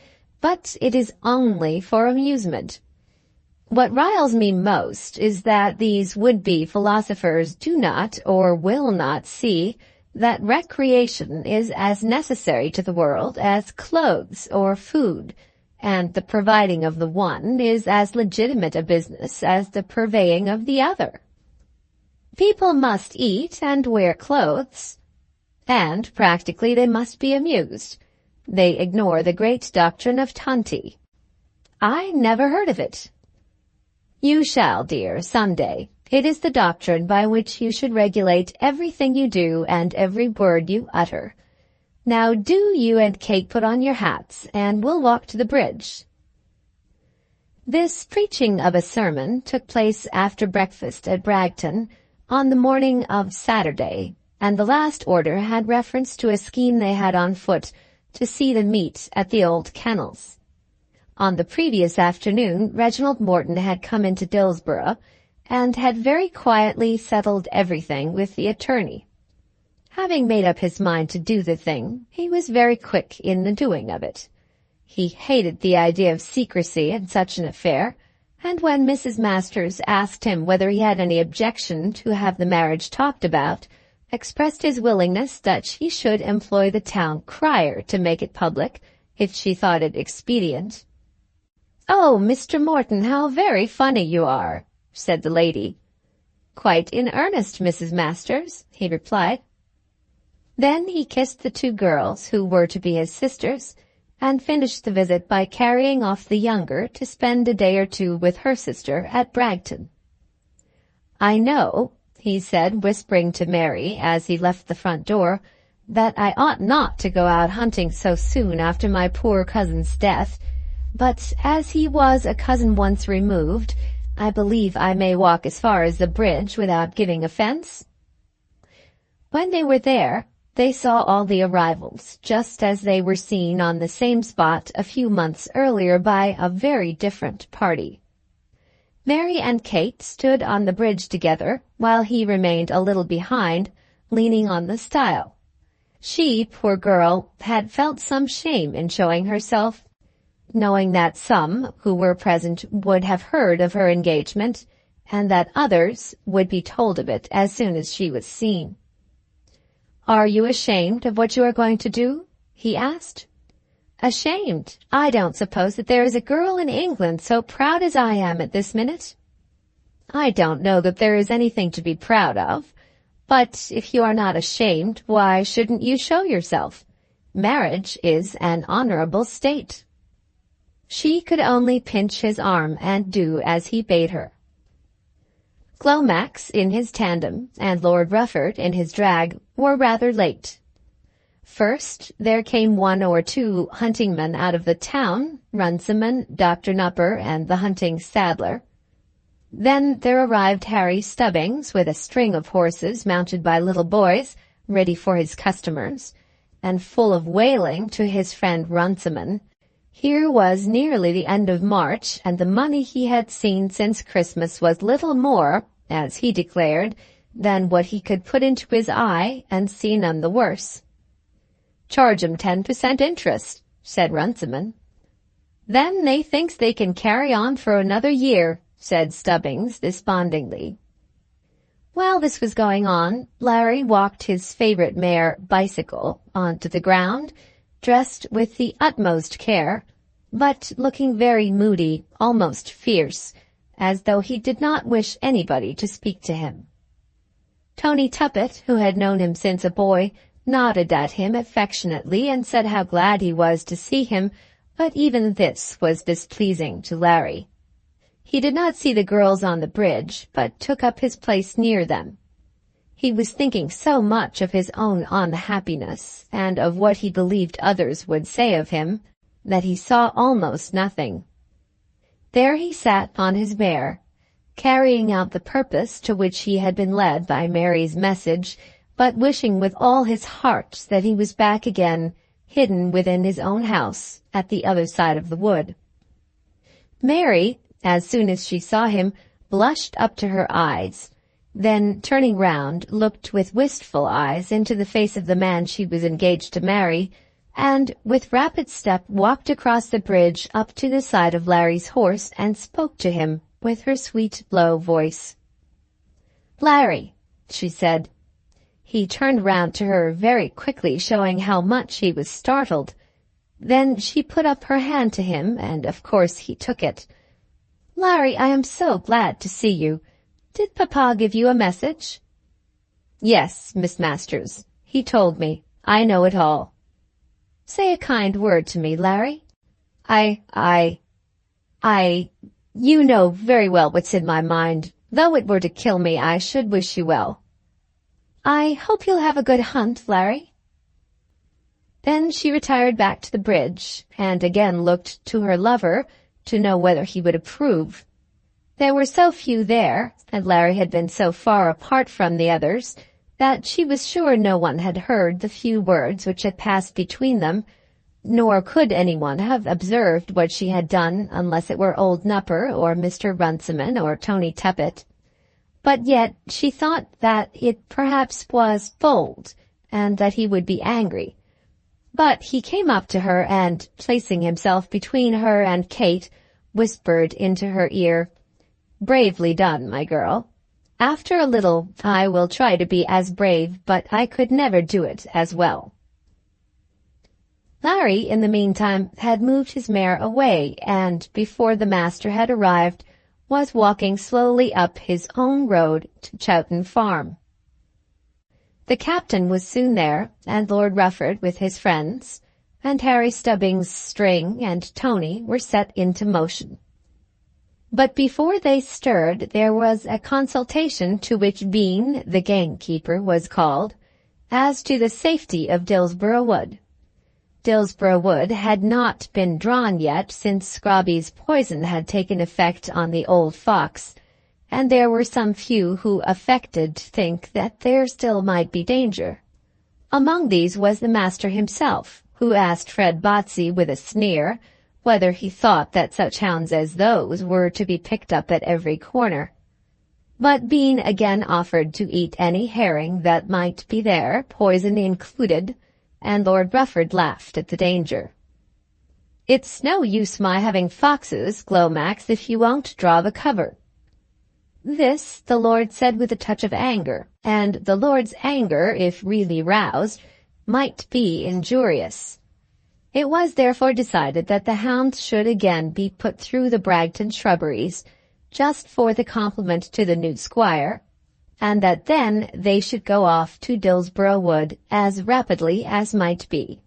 but it is only for amusement. What riles me most is that these would-be philosophers do not or will not see that recreation is as necessary to the world as clothes or food, and the providing of the one is as legitimate a business as the purveying of the other. People must eat and wear clothes, and practically they must be amused. They ignore the great doctrine of Tanti. I never heard of it. You shall, dear, some day. It is the doctrine by which you should regulate everything you do and every word you utter. Now do you and Kate put on your hats, and we'll walk to the bridge. This preaching of a sermon took place after breakfast at Bragton on the morning of Saturday, and the last order had reference to a scheme they had on foot to see the meet at the old kennels. On the previous afternoon, Reginald Morton had come into Dillsborough, and had very quietly settled everything with the attorney. Having made up his mind to do the thing, he was very quick in the doing of it. He hated the idea of secrecy in such an affair, and when Mrs. Masters asked him whether he had any objection to have the marriage talked about, expressed his willingness that she should employ the town crier to make it public, if she thought it expedient. "Oh, Mr. Morton, how very funny you are," said the lady. "Quite in earnest, Mrs. Masters," he replied. Then he kissed the two girls, who were to be his sisters, and finished the visit by carrying off the younger to spend a day or two with her sister at Bragton. "I know," he said, whispering to Mary as he left the front door, "that I ought not to go out hunting so soon after my poor cousin's death, but as he was a cousin once removed, I believe I may walk as far as the bridge without giving offence." When they were there, they saw all the arrivals, just as they were seen on the same spot a few months earlier by a very different party. Mary and Kate stood on the bridge together, while he remained a little behind, leaning on the stile. She, poor girl, had felt some shame in showing herself, knowing that some who were present would have heard of her engagement, and that others would be told of it as soon as she was seen. "Are you ashamed of what you are going to do?" he asked. "Ashamed? I don't suppose that there is a girl in England so proud as I am at this minute." "I don't know that there is anything to be proud of, but if you are not ashamed, why shouldn't you show yourself? Marriage is an honorable state." She could only pinch his arm and do as he bade her. Glomax in his tandem and Lord Rufford in his drag were rather late. First there came one or two hunting men out of the town, Runciman, Dr. Nupper, and the hunting saddler. Then there arrived Harry Stubbings with a string of horses mounted by little boys, ready for his customers, and full of wailing to his friend Runciman. Here was nearly the end of March, and the money he had seen since Christmas was little more, as he declared, than what he could put into his eye and see none the worse. "Charge 'em 10% interest," said Runciman. "Then they thinks they can carry on for another year," said Stubbings despondingly. While this was going on, Larry walked his favorite mare, Bicycle, onto the ground, dressed with the utmost care, but looking very moody, almost fierce, as though he did not wish anybody to speak to him. Tony Tuppett, who had known him since a boy, nodded at him affectionately and said how glad he was to see him, but even this was displeasing to Larry. He did not see the girls on the bridge, but took up his place near them. He was thinking so much of his own unhappiness, and of what he believed others would say of him, that he saw almost nothing. There he sat on his mare, carrying out the purpose to which he had been led by Mary's message, but wishing with all his heart that he was back again, hidden within his own house, at the other side of the wood. Mary, as soon as she saw him, blushed up to her eyes, then, turning round, looked with wistful eyes into the face of the man she was engaged to marry, and, with rapid step, walked across the bridge up to the side of Larry's horse and spoke to him with her sweet, low voice. "Larry," she said. He turned round to her very quickly, showing how much he was startled. Then she put up her hand to him, and of course he took it. "Larry, I am so glad to see you. Did Papa give you a message?" "Yes, Miss Masters. He told me. I know it all." "Say a kind word to me, Larry." You know very well what's in my mind. Though it were to kill me, I should wish you well." "I hope you'll have a good hunt, Larry." Then she retired back to the bridge, and again looked to her lover to know whether he would approve. There were so few there, and Larry had been so far apart from the others, that she was sure no one had heard the few words which had passed between them, nor could anyone have observed what she had done unless it were old Nupper or Mr. Runciman or Tony Tuppett. But yet she thought that it perhaps was bold, and that he would be angry. But he came up to her and, placing himself between her and Kate, whispered into her ear, "Bravely done, my girl. After a little, I will try to be as brave, but I could never do it as well." Larry, in the meantime, had moved his mare away, and, before the master had arrived, was walking slowly up his own road to Chowton Farm. The captain was soon there, and Lord Rufford with his friends, and Harry Stubbings' String and Tony were set into motion. But before they stirred, there was a consultation to which Bean, the gamekeeper, was called, as to the safety of Dillsborough Wood. Dillsborough Wood had not been drawn yet since Scrobby's poison had taken effect on the old fox, and there were some few who affected to think that there still might be danger. Among these was the master himself, who asked Fred Botsey with a sneer whether he thought that such hounds as those were to be picked up at every corner. But Bean again offered to eat any herring that might be there, poison included, and Lord Rufford laughed at the danger. "It's no use my having foxes, Glomax, if you won't draw the cover." This the Lord said with a touch of anger, and the Lord's anger, if really roused, might be injurious. It was therefore decided that the hounds should again be put through the Bragton shrubberies, just for the compliment to the new squire, and that then they should go off to Dillsborough Wood as rapidly as might be.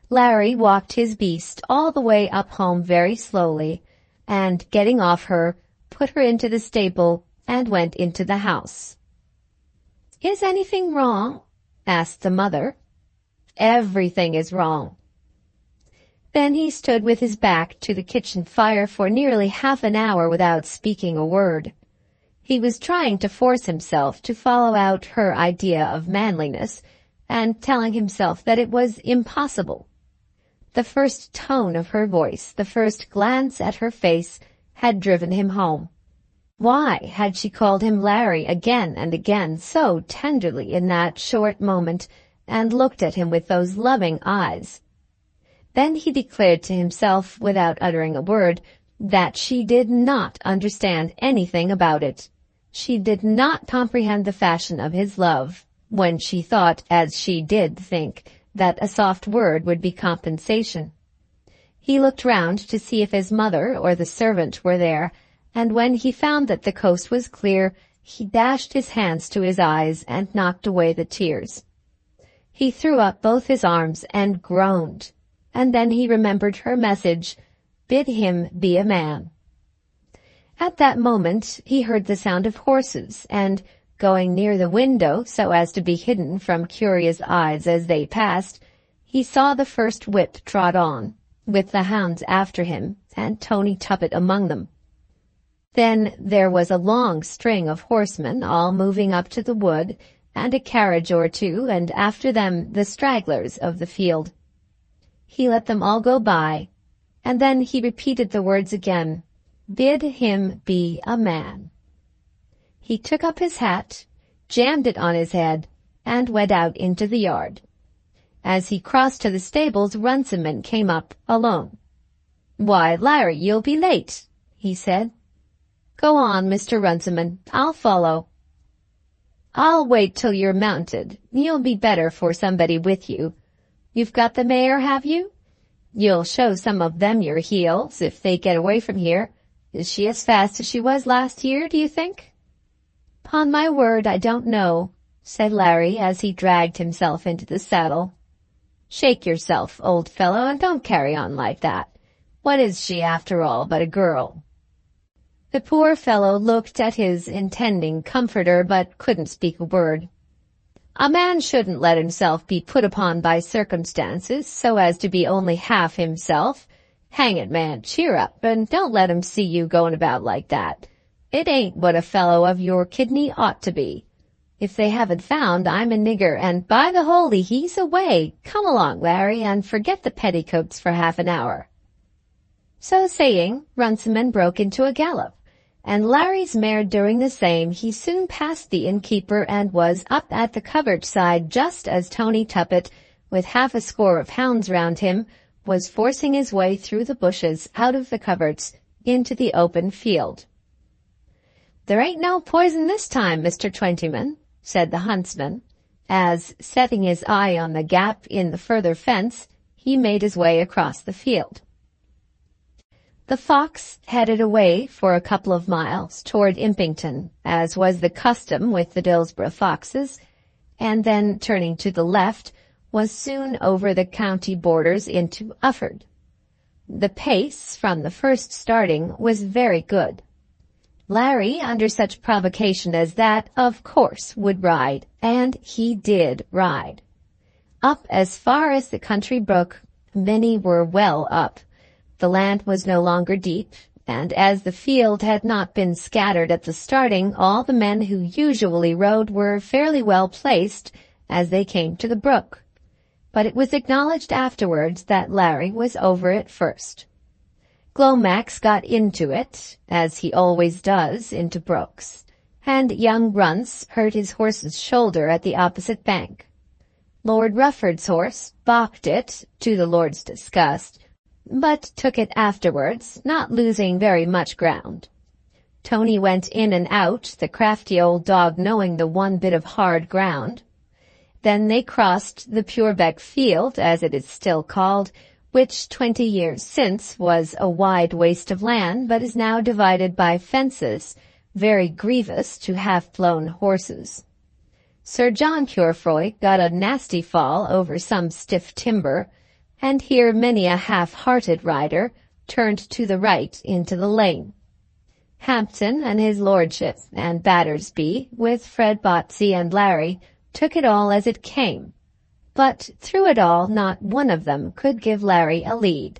Larry walked his beast all the way up home very slowly, and, getting off her, put her into the stable and went into the house. "Is anything wrong?" asked the mother. "Everything is wrong." Then he stood with his back to the kitchen fire for nearly half an hour without speaking a word. He was trying to force himself to follow out her idea of manliness, and telling himself that it was impossible. The first tone of her voice, the first glance at her face, had driven him home. Why had she called him Larry again and again so tenderly in that short moment, and looked at him with those loving eyes? Then he declared to himself, without uttering a word, that she did not understand anything about it. She did not comprehend the fashion of his love, when she thought, as she did think, that a soft word would be compensation. He looked round to see if his mother or the servant were there, and when he found that the coast was clear, he dashed his hands to his eyes and knocked away the tears. He threw up both his arms and groaned, and then he remembered her message, "Bid him be a man." At that moment he heard the sound of horses, and, going near the window so as to be hidden from curious eyes as they passed, he saw the first whip trot on, with the hounds after him, and Tony Tuppett among them. Then there was a long string of horsemen all moving up to the wood, and a carriage or two, and after them the stragglers of the field. He let them all go by, and then he repeated the words again, "Bid him be a man." He took up his hat, jammed it on his head, and went out into the yard. As he crossed to the stables, Runciman came up alone. "Why, Larry, you'll be late," he said. "Go on, Mr. Runciman, I'll follow." "I'll wait till you're mounted. You'll be better for somebody with you. You've got the mare, have you? You'll show some of them your heels, if they get away from here. Is she as fast as she was last year, do you think?" "'Pon my word, I don't know," said Larry as he dragged himself into the saddle. "Shake yourself, old fellow, and don't carry on like that. What is she, after all, but a girl?" The poor fellow looked at his intending comforter, but couldn't speak a word. "A man shouldn't let himself be put upon by circumstances so as to be only half himself. Hang it, man, cheer up, and don't let 'em see you going about like that. It ain't what a fellow of your kidney ought to be. If they haven't found I'm a nigger, and by the holy, he's away. Come along, Larry, and forget the petticoats for half an hour." So saying, Runciman broke into a gallop, and Larry's mare doing the same, he soon passed the innkeeper and was up at the covert side just as Tony Tuppett, with half a score of hounds round him, was forcing his way through the bushes out of the coverts into the open field. "There ain't no poison this time, Mr. Twentyman," said the huntsman, as, setting his eye on the gap in the further fence, he made his way across the field. The fox headed away for a couple of miles toward Impington, as was the custom with the Dillsborough foxes, and then, turning to the left, was soon over the county borders into Ufford. The pace, from the first starting, was very good. Larry, under such provocation as that, of course would ride, and he did ride. Up as far as the country brook, many were well up. The land was no longer deep, and as the field had not been scattered at the starting, all the men who usually rode were fairly well placed as they came to the brook. But it was acknowledged afterwards that Larry was over it first. Glomax got into it, as he always does into brooks, and young Runce hurt his horse's shoulder at the opposite bank. Lord Rufford's horse balked it, to the lord's disgust, but took it afterwards, not losing very much ground. Tony went in and out, the crafty old dog knowing the one bit of hard ground. Then they crossed the Purebeck field, as it is still called, which 20 years since was a wide waste of land, but is now divided by fences, very grievous to half-blown horses. Sir John Purefoy got a nasty fall over some stiff timber, and here many a half-hearted rider turned to the right into the lane. Hampton and his lordship and Battersby, with Fred Botsey and Larry, took it all as it came, but through it all not one of them could give Larry a lead.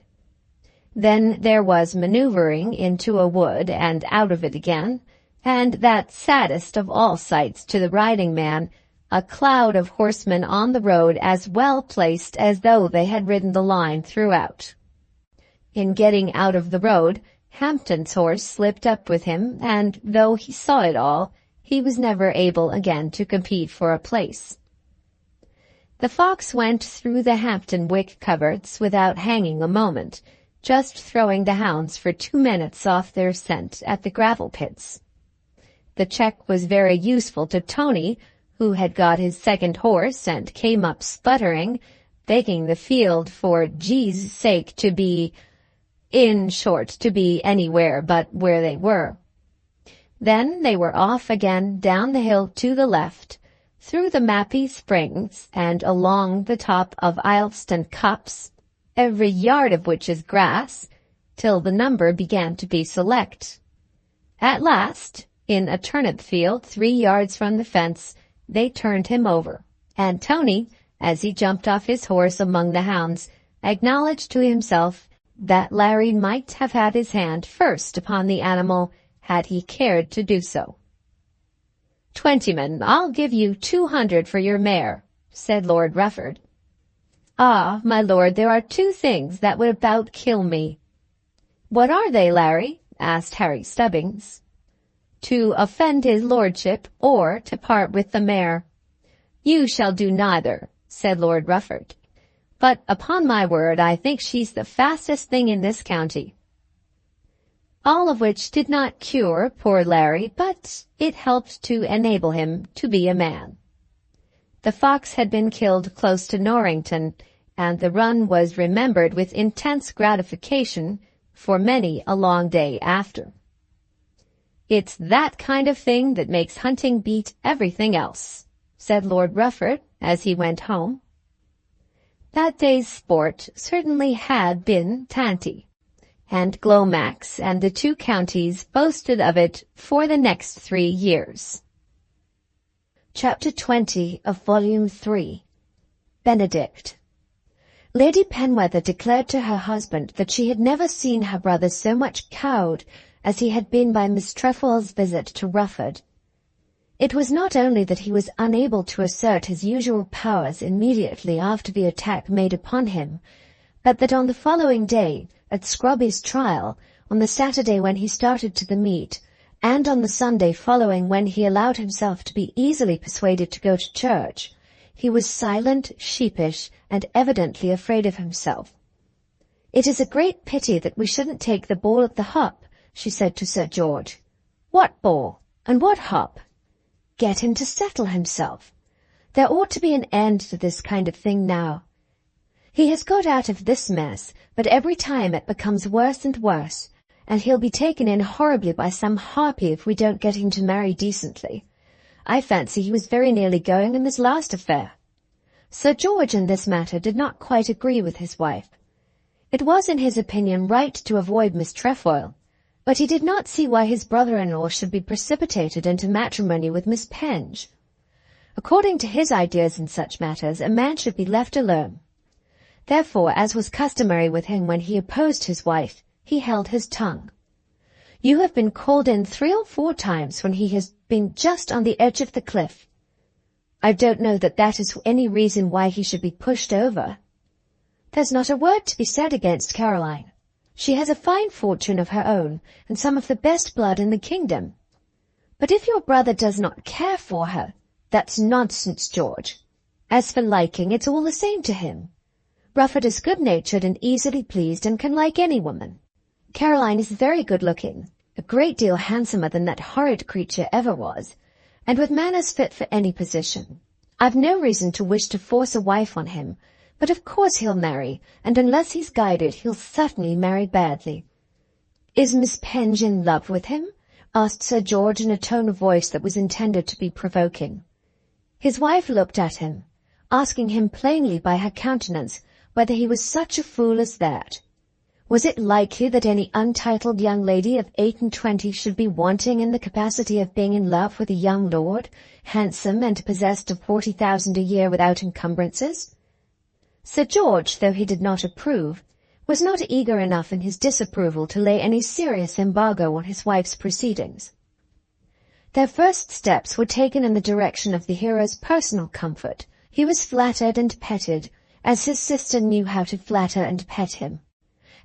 Then there was manoeuvring into a wood and out of it again, and that saddest of all sights to the riding man, a cloud of horsemen on the road as well placed as though they had ridden the line throughout. In getting out of the road, Hampton's horse slipped up with him, and though he saw it all, he was never able again to compete for a place. The fox went through the Hampton wick coverts without hanging a moment, just throwing the hounds for 2 minutes off their scent at the gravel pits. The check was very useful to Tony, who had got his second horse and came up sputtering, begging the field for G's sake to be, in short, to be anywhere but where they were. Then they were off again down the hill to the left, through the Mappy Springs and along the top of Ilston Copse, every yard of which is grass, till the number began to be select. At last, in a turnip field 3 yards from the fence, they turned him over, and Tony, as he jumped off his horse among the hounds, acknowledged to himself that Larry might have had his hand first upon the animal had he cared to do so. "Twentyman, I'll give you 200 for your mare," said Lord Rufford. "Ah, my lord, there are 2 things that would about kill me." "What are they, Larry?" asked Harry Stubbings. "To offend his lordship, or to part with the mare." "You shall do neither," said Lord Rufford. "But upon my word, I think she's the fastest thing in this county." All of which did not cure poor Larry, but it helped to enable him to be a man. The fox had been killed close to Norrington, and the run was remembered with intense gratification for many a long day after. "It's that kind of thing that makes hunting beat everything else," said Lord Rufford as he went home. That day's sport certainly had been tanty, and Glomax and the 2 counties boasted of it for the next 3 years. Chapter 20 of Volume 3. Benedict. Lady Penwether declared to her husband that she had never seen her brother so much cowed as he had been by Miss Trefoil's visit to Rufford. It was not only that he was unable to assert his usual powers immediately after the attack made upon him, but that on the following day, at Scrobby's trial, on the Saturday when he started to the meet, and on the Sunday following, when he allowed himself to be easily persuaded to go to church, he was silent, sheepish, and evidently afraid of himself. "It is a great pity that we shouldn't take the ball at the hop," she said to Sir George. "What ball? And what hop?" "Get him to settle himself. There ought to be an end to this kind of thing now. He has got out of this mess, but every time it becomes worse and worse, and he'll be taken in horribly by some harpy if we don't get him to marry decently. I fancy he was very nearly going in this last affair." Sir George in this matter did not quite agree with his wife. It was in his opinion right to avoid Miss Trefoil, but he did not see why his brother-in-law should be precipitated into matrimony with Miss Penge. According to his ideas in such matters, a man should be left alone. Therefore, as was customary with him when he opposed his wife, he held his tongue. "You have been called in 3 or 4 times when he has been just on the edge of the cliff. I don't know that that is any reason why he should be pushed over. There's not a word to be said against Caroline. She has a fine fortune of her own, and some of the best blood in the kingdom. But if your brother does not care for her, that's nonsense, George. As for liking, it's all the same to him. Rufford is good-natured and easily pleased and can like any woman. Caroline is very good-looking, a great deal handsomer than that horrid creature ever was, and with manners fit for any position. I've no reason to wish to force a wife on him, but of course he'll marry, and unless he's guided, he'll certainly marry badly." "Is Miss Penge in love with him?" asked Sir George in a tone of voice that was intended to be provoking. His wife looked at him, asking him plainly by her countenance whether he was such a fool as that. Was it likely that any untitled young lady of 28 should be wanting in the capacity of being in love with a young lord, handsome and possessed of 40,000 a year without encumbrances? Sir George, though he did not approve, was not eager enough in his disapproval to lay any serious embargo on his wife's proceedings. Their first steps were taken in the direction of the hero's personal comfort. He was flattered and petted, as his sister knew how to flatter and pet him,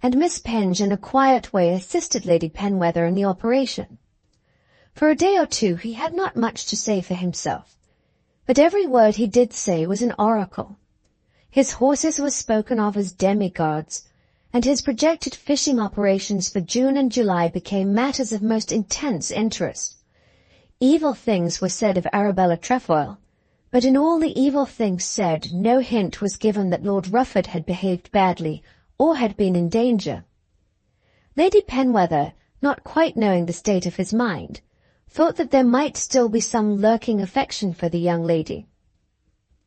and Miss Penge in a quiet way assisted Lady Penwether in the operation. For a day or two he had not much to say for himself, but every word he did say was an oracle. His horses were spoken of as demigods, and his projected fishing operations for June and July became matters of most intense interest. Evil things were said of Arabella Trefoil, but in all the evil things said, no hint was given that Lord Rufford had behaved badly or had been in danger. Lady Penwether, not quite knowing the state of his mind, thought that there might still be some lurking affection for the young lady.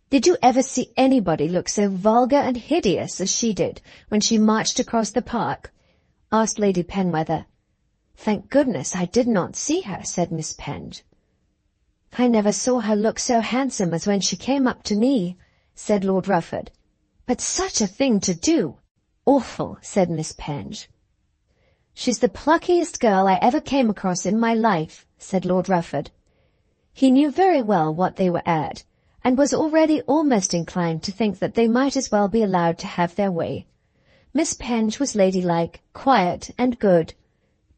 "Did you ever see anybody look so vulgar and hideous as she did when she marched across the park?" asked Lady Penwether. "Thank goodness I did not see her," said Miss Penge. "I never saw her look so handsome as when she came up to me," said Lord Rufford. "But such a thing to do! Awful," said Miss Penge. "She's the pluckiest girl I ever came across in my life," said Lord Rufford. He knew very well what they were at, and was already almost inclined to think that they might as well be allowed to have their way. Miss Penge was ladylike, quiet, and good,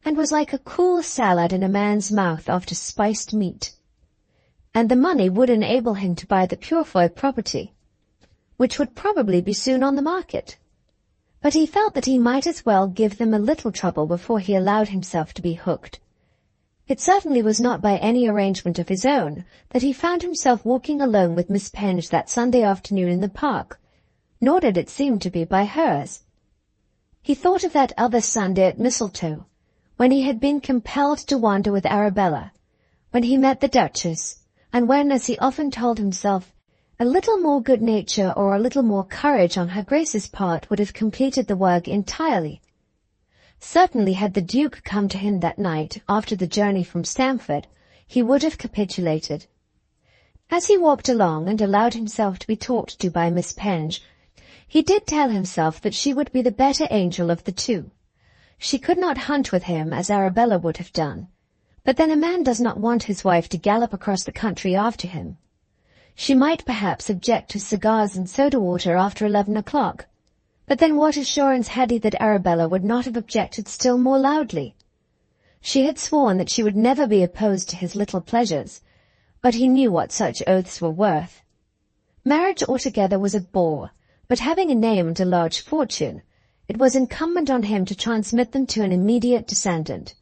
and was like a cool salad in a man's mouth after spiced meat. And the money would enable him to buy the Purefoy property, which would probably be soon on the market. But he felt that he might as well give them a little trouble before he allowed himself to be hooked. It certainly was not by any arrangement of his own that he found himself walking alone with Miss Penge that Sunday afternoon in the park, nor did it seem to be by hers. He thought of that other Sunday at Mistletoe, when he had been compelled to wander with Arabella, when he met the Duchess, and when, as he often told himself, a little more good nature or a little more courage on her Grace's part would have completed the work entirely. Certainly had the Duke come to him that night, after the journey from Stamford, he would have capitulated. As he walked along and allowed himself to be talked to by Miss Penge, he did tell himself that she would be the better angel of the two. She could not hunt with him as Arabella would have done, but then a man does not want his wife to gallop across the country after him. She might perhaps object to cigars and soda water after 11 o'clock, but then what assurance had he that Arabella would not have objected still more loudly? She had sworn that she would never be opposed to his little pleasures, but he knew what such oaths were worth. Marriage altogether was a bore, but having a name and a large fortune, it was incumbent on him to transmit them to an immediate descendant.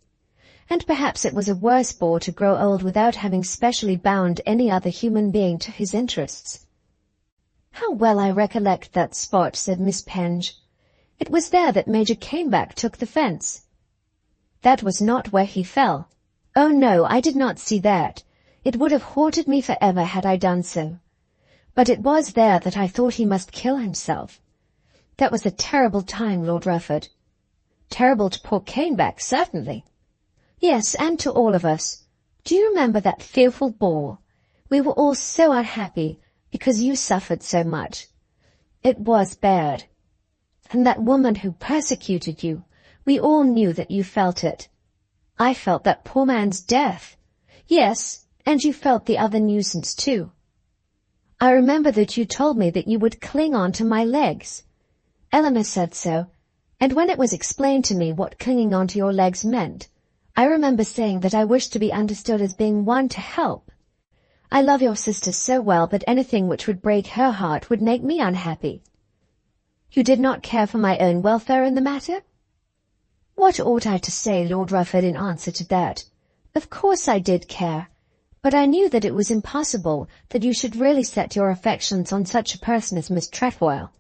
And perhaps it was a worse bore to grow old without having specially bound any other human being to his interests. "How well I recollect that spot," said Miss Penge. "It was there that Major Caneback took the fence." "That was not where he fell." "Oh no, I did not see that. It would have haunted me forever had I done so. But it was there that I thought he must kill himself. That was a terrible time, Lord Rufford." "Terrible to poor Caneback, certainly." "Yes, and to all of us. Do you remember that fearful ball? We were all so unhappy, because you suffered so much. It was bad. And that woman who persecuted you, we all knew that you felt it. I felt that poor man's death. Yes, and you felt the other nuisance too. I remember that you told me that you would cling on to my legs. Eleanor said so, and when it was explained to me what clinging on to your legs meant, I remember saying that I wished to be understood as being one to help. I love your sister so well that anything which would break her heart would make me unhappy. You did not care for my own welfare in the matter?" "What ought I to say, Lord Rufford, in answer to that? Of course I did care, but I knew that it was impossible that you should really set your affections on such a person as Miss Trefoil.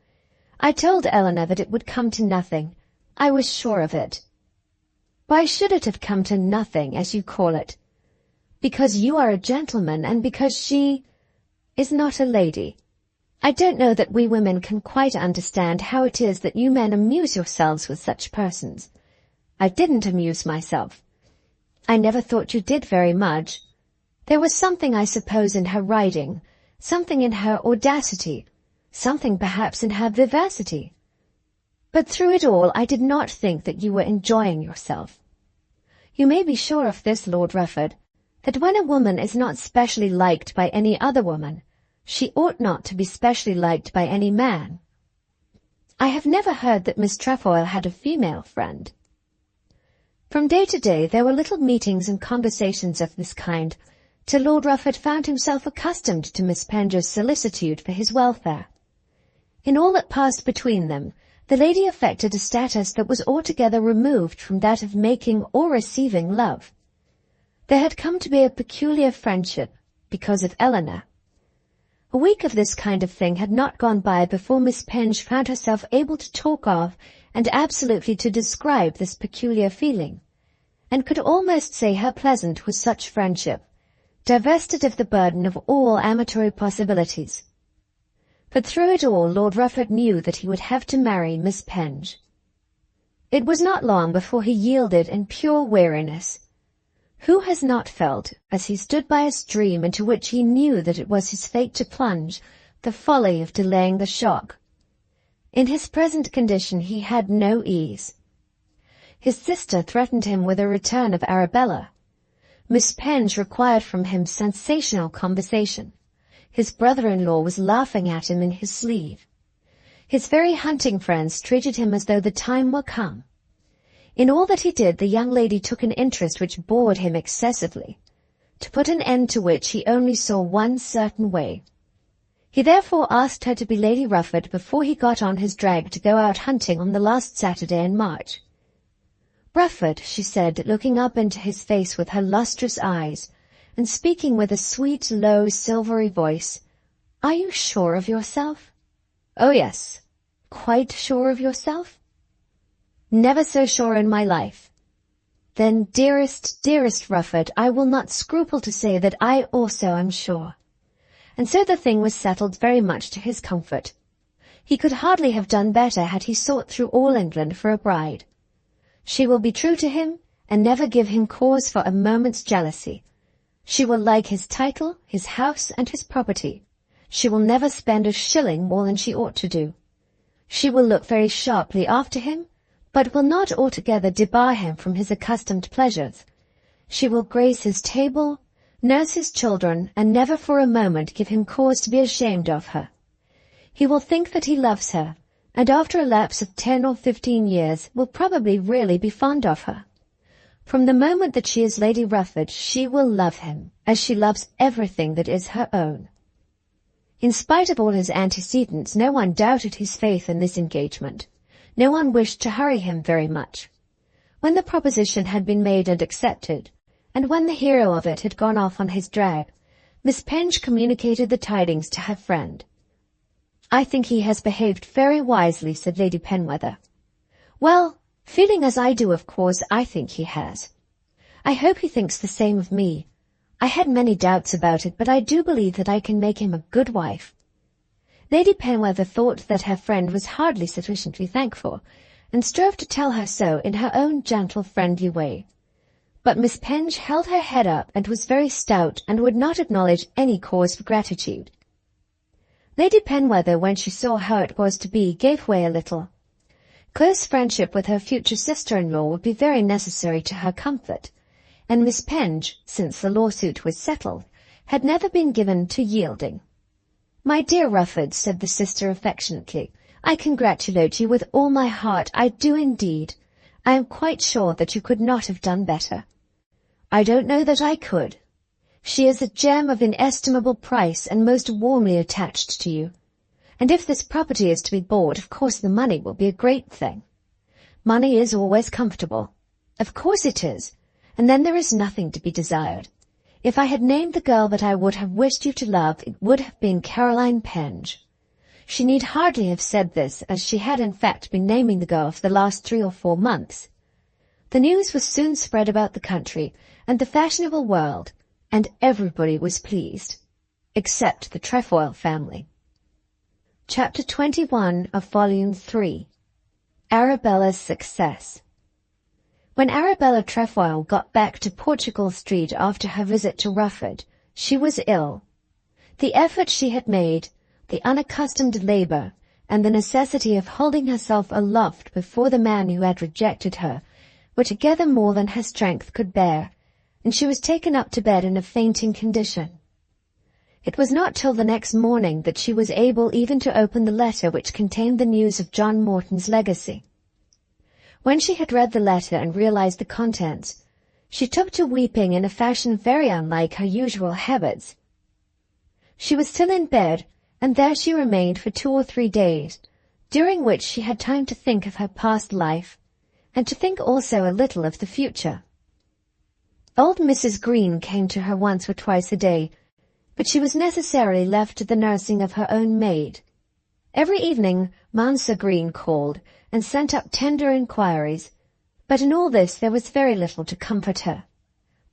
I told Eleanor that it would come to nothing. I was sure of it." "Why should it have come to nothing, as you call it?" "Because you are a gentleman, and because she is not a lady. I don't know that we women can quite understand how it is that you men amuse yourselves with such persons. I didn't amuse myself. I never thought you did very much. There was something, I suppose, in her riding, something in her audacity, something perhaps in her vivacity. But through it all I did not think that you were enjoying yourself. You may be sure of this, Lord Rufford, that when a woman is not specially liked by any other woman, she ought not to be specially liked by any man. I have never heard that Miss Trefoil had a female friend." From day to day there were little meetings and conversations of this kind, till Lord Rufford found himself accustomed to Miss Penge's solicitude for his welfare. In all that passed between them, the lady affected a status that was altogether removed from that of making or receiving love. There had come to be a peculiar friendship, because of Eleanor. A week of this kind of thing had not gone by before Miss Penge found herself able to talk of and absolutely to describe this peculiar feeling, and could almost say how pleasant was such friendship, divested of the burden of all amatory possibilities. But through it all Lord Rufford knew that he would have to marry Miss Penge. It was not long before he yielded in pure weariness. Who has not felt, as he stood by a stream into which he knew that it was his fate to plunge, the folly of delaying the shock? In his present condition he had no ease. His sister threatened him with a return of Arabella. Miss Penge required from him sensational conversation. His brother-in-law was laughing at him in his sleeve. His very hunting friends treated him as though the time were come. In all that he did the young lady took an interest which bored him excessively, to put an end to which he only saw one certain way. He therefore asked her to be Lady Rufford before he got on his drag to go out hunting on the last Saturday in March. "Rufford," she said, looking up into his face with her lustrous eyes, and speaking with a sweet, low, silvery voice, "are you sure of yourself?" "Oh, yes." "Quite sure of yourself?" "Never so sure in my life." "Then, dearest, dearest Rufford, I will not scruple to say that I also am sure." And so the thing was settled very much to his comfort. He could hardly have done better had he sought through all England for a bride. She will be true to him, and never give him cause for a moment's jealousy. She will like his title, his house, and his property. She will never spend a shilling more than she ought to do. She will look very sharply after him, but will not altogether debar him from his accustomed pleasures. She will grace his table, nurse his children, and never for a moment give him cause to be ashamed of her. He will think that he loves her, and after a lapse of 10 or 15 years will probably really be fond of her. From the moment that she is Lady Rufford, she will love him, as she loves everything that is her own. In spite of all his antecedents, no one doubted his faith in this engagement. No one wished to hurry him very much. When the proposition had been made and accepted, and when the hero of it had gone off on his drag, Miss Penge communicated the tidings to her friend. "I think he has behaved very wisely," said Lady Penwether. "Well, feeling as I do, of course, I think he has. I hope he thinks the same of me. I had many doubts about it, but I do believe that I can make him a good wife." Lady Penwether thought that her friend was hardly sufficiently thankful, and strove to tell her so in her own gentle, friendly way. But Miss Penge held her head up and was very stout and would not acknowledge any cause for gratitude. Lady Penwether, when she saw how it was to be, gave way a little. Close friendship with her future sister-in-law would be very necessary to her comfort, and Miss Penge, since the lawsuit was settled, had never been given to yielding. "My dear Rufford," said the sister affectionately, "I congratulate you with all my heart, I do indeed. I am quite sure that you could not have done better." "I don't know that I could. She is a gem of inestimable price and most warmly attached to you. And if this property is to be bought, of course the money will be a great thing. Money is always comfortable. Of course it is. And then there is nothing to be desired. If I had named the girl that I would have wished you to love, it would have been Caroline Penge." She need hardly have said this, as she had in fact been naming the girl for the last 3 or 4 months. The news was soon spread about the country and the fashionable world, and everybody was pleased, except the Trefoil family. Chapter 21 of Volume 3. Arabella's Success. When Arabella Trefoil got back to Portugal Street after her visit to Rufford, she was ill. The effort she had made, the unaccustomed labour, and the necessity of holding herself aloft before the man who had rejected her, were together more than her strength could bear, and she was taken up to bed in a fainting condition. It was not till the next morning that she was able even to open the letter which contained the news of John Morton's legacy. When she had read the letter and realized the contents, she took to weeping in a fashion very unlike her usual habits. She was still in bed, and there she remained for 2 or 3 days, during which she had time to think of her past life, and to think also a little of the future. Old Mrs. Green came to her once or twice a day, but she was necessarily left to the nursing of her own maid. Every evening Mounser Green called and sent up tender inquiries, but in all this there was very little to comfort her.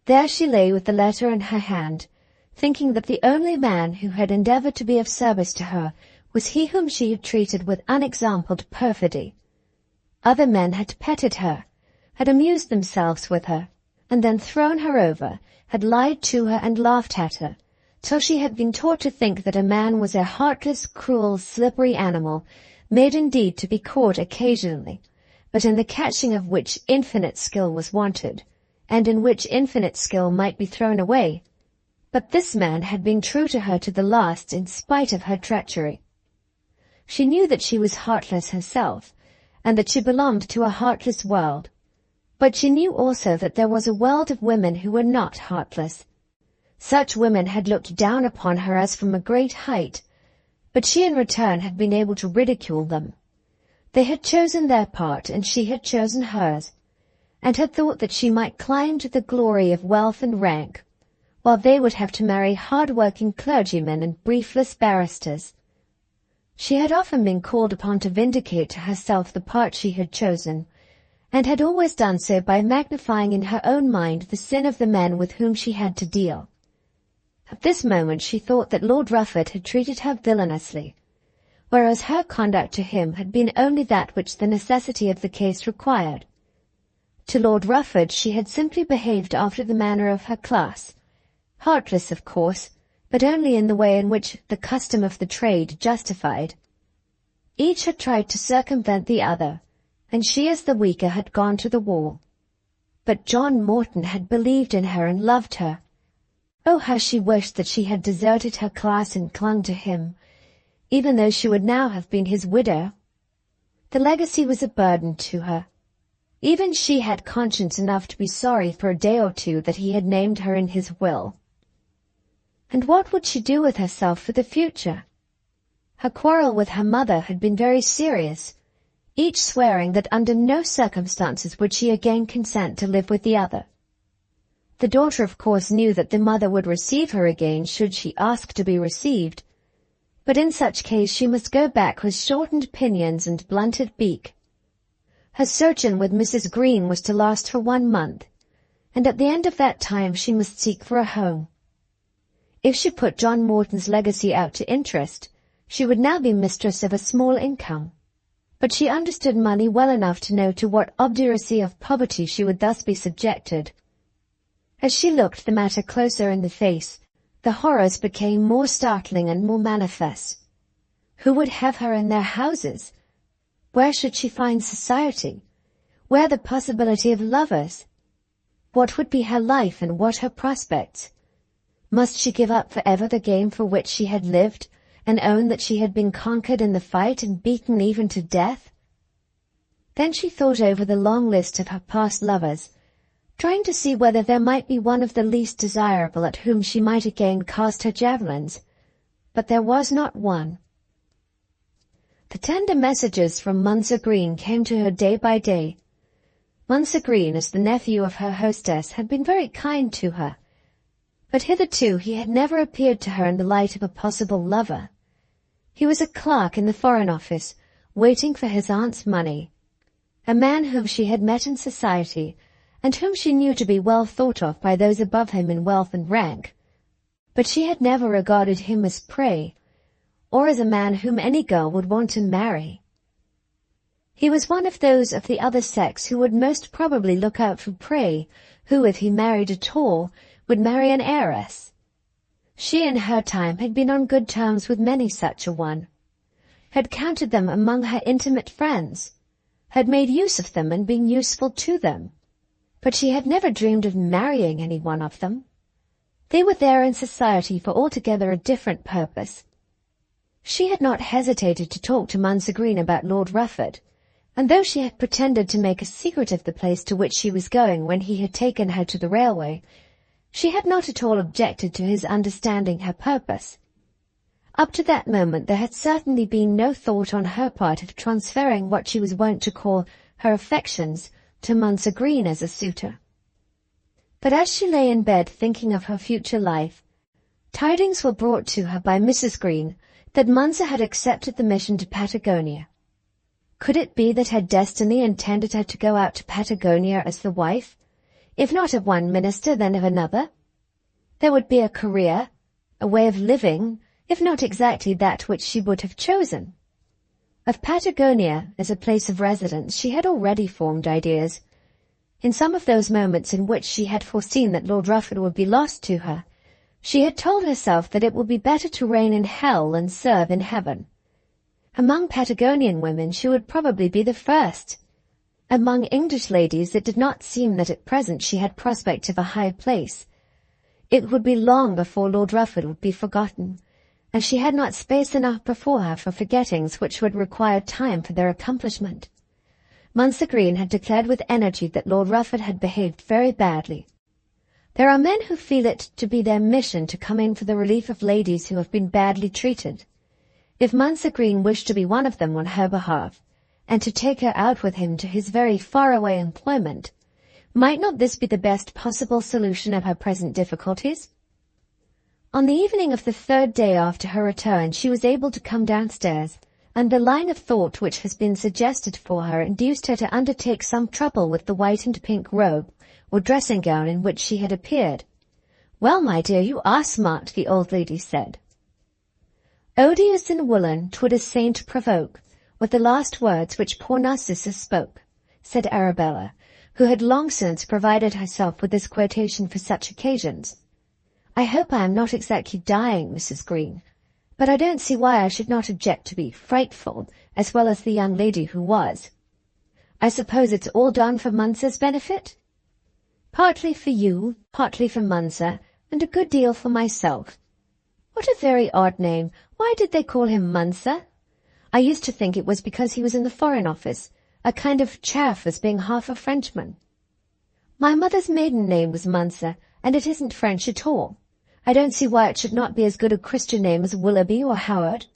There she lay with the letter in her hand, thinking that the only man who had endeavoured to be of service to her was he whom she had treated with unexampled perfidy. Other men had petted her, had amused themselves with her, and then thrown her over, had lied to her and laughed at her, till she had been taught to think that a man was a heartless, cruel, slippery animal, made indeed to be caught occasionally, but in the catching of which infinite skill was wanted, and in which infinite skill might be thrown away. But this man had been true to her to the last in spite of her treachery. She knew that she was heartless herself, and that she belonged to a heartless world, but she knew also that there was a world of women who were not heartless. Such women had looked down upon her as from a great height, but she in return had been able to ridicule them. They had chosen their part, and she had chosen hers, and had thought that she might climb to the glory of wealth and rank, while they would have to marry hard-working clergymen and briefless barristers. She had often been called upon to vindicate to herself the part she had chosen, and had always done so by magnifying in her own mind the sin of the men with whom she had to deal. At this moment she thought that Lord Rufford had treated her villainously, whereas her conduct to him had been only that which the necessity of the case required. To Lord Rufford she had simply behaved after the manner of her class, heartless of course, but only in the way in which the custom of the trade justified. Each had tried to circumvent the other, and she as the weaker had gone to the wall. But John Morton had believed in her and loved her. Oh, how she wished that she had deserted her class and clung to him, even though she would now have been his widow. The legacy was a burden to her. Even she had conscience enough to be sorry for a day or two that he had named her in his will. And what would she do with herself for the future? Her quarrel with her mother had been very serious, each swearing that under no circumstances would she again consent to live with the other. The daughter of course knew that the mother would receive her again should she ask to be received, but in such case she must go back with shortened pinions and blunted beak. Her sojourn with Mrs. Green was to last for 1 month, and at the end of that time she must seek for a home. If she put John Morton's legacy out to interest, she would now be mistress of a small income, but she understood money well enough to know to what obduracy of poverty she would thus be subjected. As she looked the matter closer in the face, the horrors became more startling and more manifest. Who would have her in their houses? Where should she find society? Where the possibility of lovers? What would be her life and what her prospects? Must she give up forever the game for which she had lived, and own that she had been conquered in the fight and beaten even to death? Then she thought over the long list of her past lovers, trying to see whether there might be one of the least desirable at whom she might again cast her javelins, but there was not one. The tender messages from Mounser Green came to her day by day. Mounser Green, as the nephew of her hostess, had been very kind to her, but hitherto he had never appeared to her in the light of a possible lover. He was a clerk in the Foreign Office, waiting for his aunt's money, a man whom she had met in society, and whom she knew to be well thought of by those above him in wealth and rank, but she had never regarded him as prey, or as a man whom any girl would want to marry. He was one of those of the other sex who would most probably look out for prey, who, if he married at all, would marry an heiress. She in her time had been on good terms with many such a one, had counted them among her intimate friends, had made use of them and been useful to them, but she had never dreamed of marrying any one of them. They were there in society for altogether a different purpose. She had not hesitated to talk to Mounser Green about Lord Rufford, and though she had pretended to make a secret of the place to which she was going when he had taken her to the railway, she had not at all objected to his understanding her purpose. Up to that moment there had certainly been no thought on her part of transferring what she was wont to call her affections to Mounser Green as a suitor. But as she lay in bed thinking of her future life, tidings were brought to her by Mrs. Green that Mounser had accepted the mission to Patagonia. Could it be that her destiny intended her to go out to Patagonia as the wife, if not of one minister, then of another? There would be a career, a way of living, if not exactly that which she would have chosen. Of Patagonia as a place of residence she had already formed ideas. In some of those moments in which she had foreseen that Lord Rufford would be lost to her, she had told herself that it would be better to reign in hell than serve in heaven. Among Patagonian women she would probably be the first. Among English ladies it did not seem that at present she had prospect of a high place. It would be long before Lord Rufford would be forgotten, and she had not space enough before her for forgettings which would require time for their accomplishment. Mounser Green had declared with energy that Lord Rufford had behaved very badly. There are men who feel it to be their mission to come in for the relief of ladies who have been badly treated. If Mounser Green wished to be one of them on her behalf, and to take her out with him to his very far-away employment, might not this be the best possible solution of her present difficulties? On the evening of the 3rd day after her return she was able to come downstairs, and the line of thought which has been suggested for her induced her to undertake some trouble with the white and pink robe or dressing-gown in which she had appeared. "Well, my dear, you are smart," the old lady said. "Odious in woollen, 'twould a saint provoke," were the last words which poor Narcissa spoke, said Arabella, who had long since provided herself with this quotation for such occasions. "I hope I am not exactly dying, Mrs. Green, but I don't see why I should not object to be frightful, as well as the young lady who was. I suppose it's all done for Mounser's benefit?" "Partly for you, partly for Mounser, and a good deal for myself." "What a very odd name. Why did they call him Mounser?" "I used to think it was because he was in the Foreign Office, a kind of chaff as being half a Frenchman. My mother's maiden name was Munser, and it isn't French at all. I don't see why it should not be as good a Christian name as Willoughby or Howard.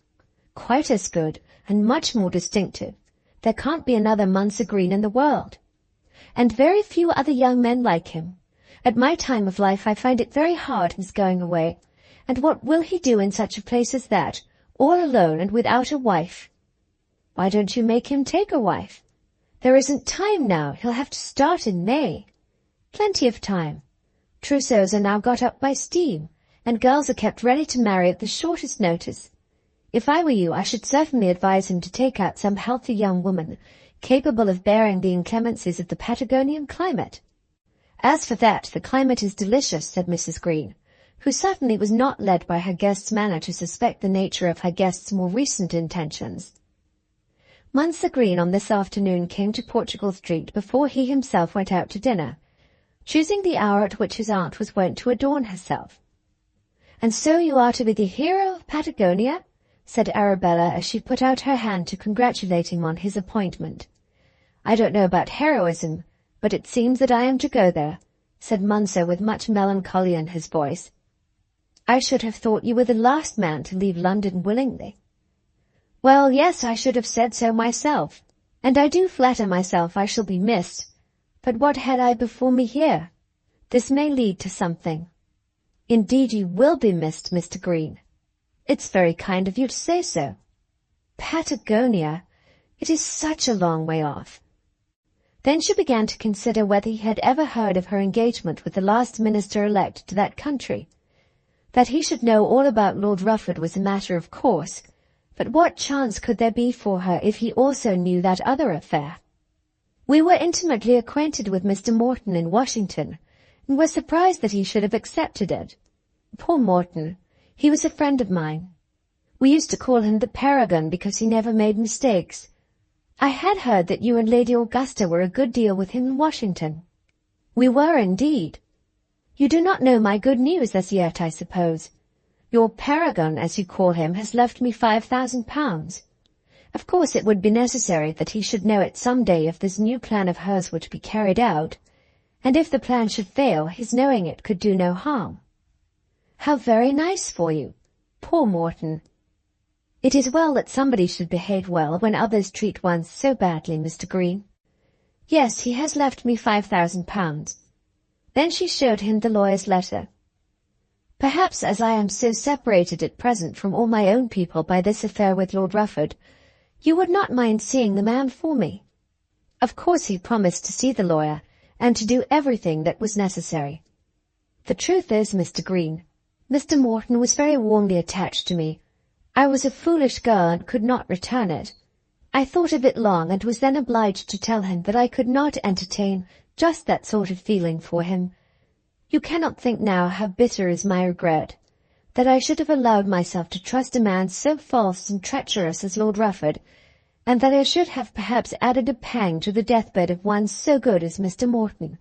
Quite as good, and much more distinctive. There can't be another Munser Green in the world. And very few other young men like him. At my time of life I find it very hard his going away. And what will he do in such a place as that, all alone and without a wife? Why don't you make him take a wife? There isn't time now. He'll have to start in May. Plenty of time. Trousseaux are now got up by steam, and girls are kept ready to marry at the shortest notice. If I were you, I should certainly advise him to take out some healthy young woman, capable of bearing the inclemencies of the Patagonian climate. As for that, the climate is delicious, said Mrs. Green, who certainly was not led by her guest's manner to suspect the nature of her guest's more recent intentions. Munser Green on this afternoon came to Portugal Street before he himself went out to dinner, choosing the hour at which his aunt was wont to adorn herself. "And so you are to be the hero of Patagonia?" said Arabella as she put out her hand to congratulate him on his appointment. "I don't know about heroism, but it seems that I am to go there," said Munser with much melancholy in his voice. "I should have thought you were the last man to leave London willingly." "Well, yes, I should have said so myself, and I do flatter myself I shall be missed. But what had I before me here? This may lead to something." "Indeed you will be missed, Mr. Green." "It's very kind of you to say so." "Patagonia! It is such a long way off." Then she began to consider whether he had ever heard of her engagement with the last minister-elect to that country. That he should know all about Lord Rufford was a matter of course, but what chance could there be for her if he also knew that other affair? "We were intimately acquainted with Mr. Morton in Washington, and were surprised that he should have accepted it. Poor Morton, he was a friend of mine. We used to call him the Paragon because he never made mistakes. I had heard that you and Lady Augusta were a good deal with him in Washington." "We were indeed. You do not know my good news as yet, I suppose. Your Paragon, as you call him, has left me £5,000. Of course it would be necessary that he should know it some day if this new plan of hers were to be carried out, and if the plan should fail, his knowing it could do no harm." "How very nice for you. Poor Morton. It is well that somebody should behave well when others treat one so badly, Mr. Green." "Yes, he has left me £5,000. Then she showed him the lawyer's letter. "Perhaps as I am so separated at present from all my own people by this affair with Lord Rufford, you would not mind seeing the man for me." Of course he promised to see the lawyer, and to do everything that was necessary. "The truth is, Mr. Green, Mr. Morton was very warmly attached to me. I was a foolish girl and could not return it. I thought of it long, and was then obliged to tell him that I could not entertain just that sort of feeling for him. You cannot think now how bitter is my regret, that I should have allowed myself to trust a man so false and treacherous as Lord Rufford, and that I should have perhaps added a pang to the deathbed of one so good as Mr. Morton."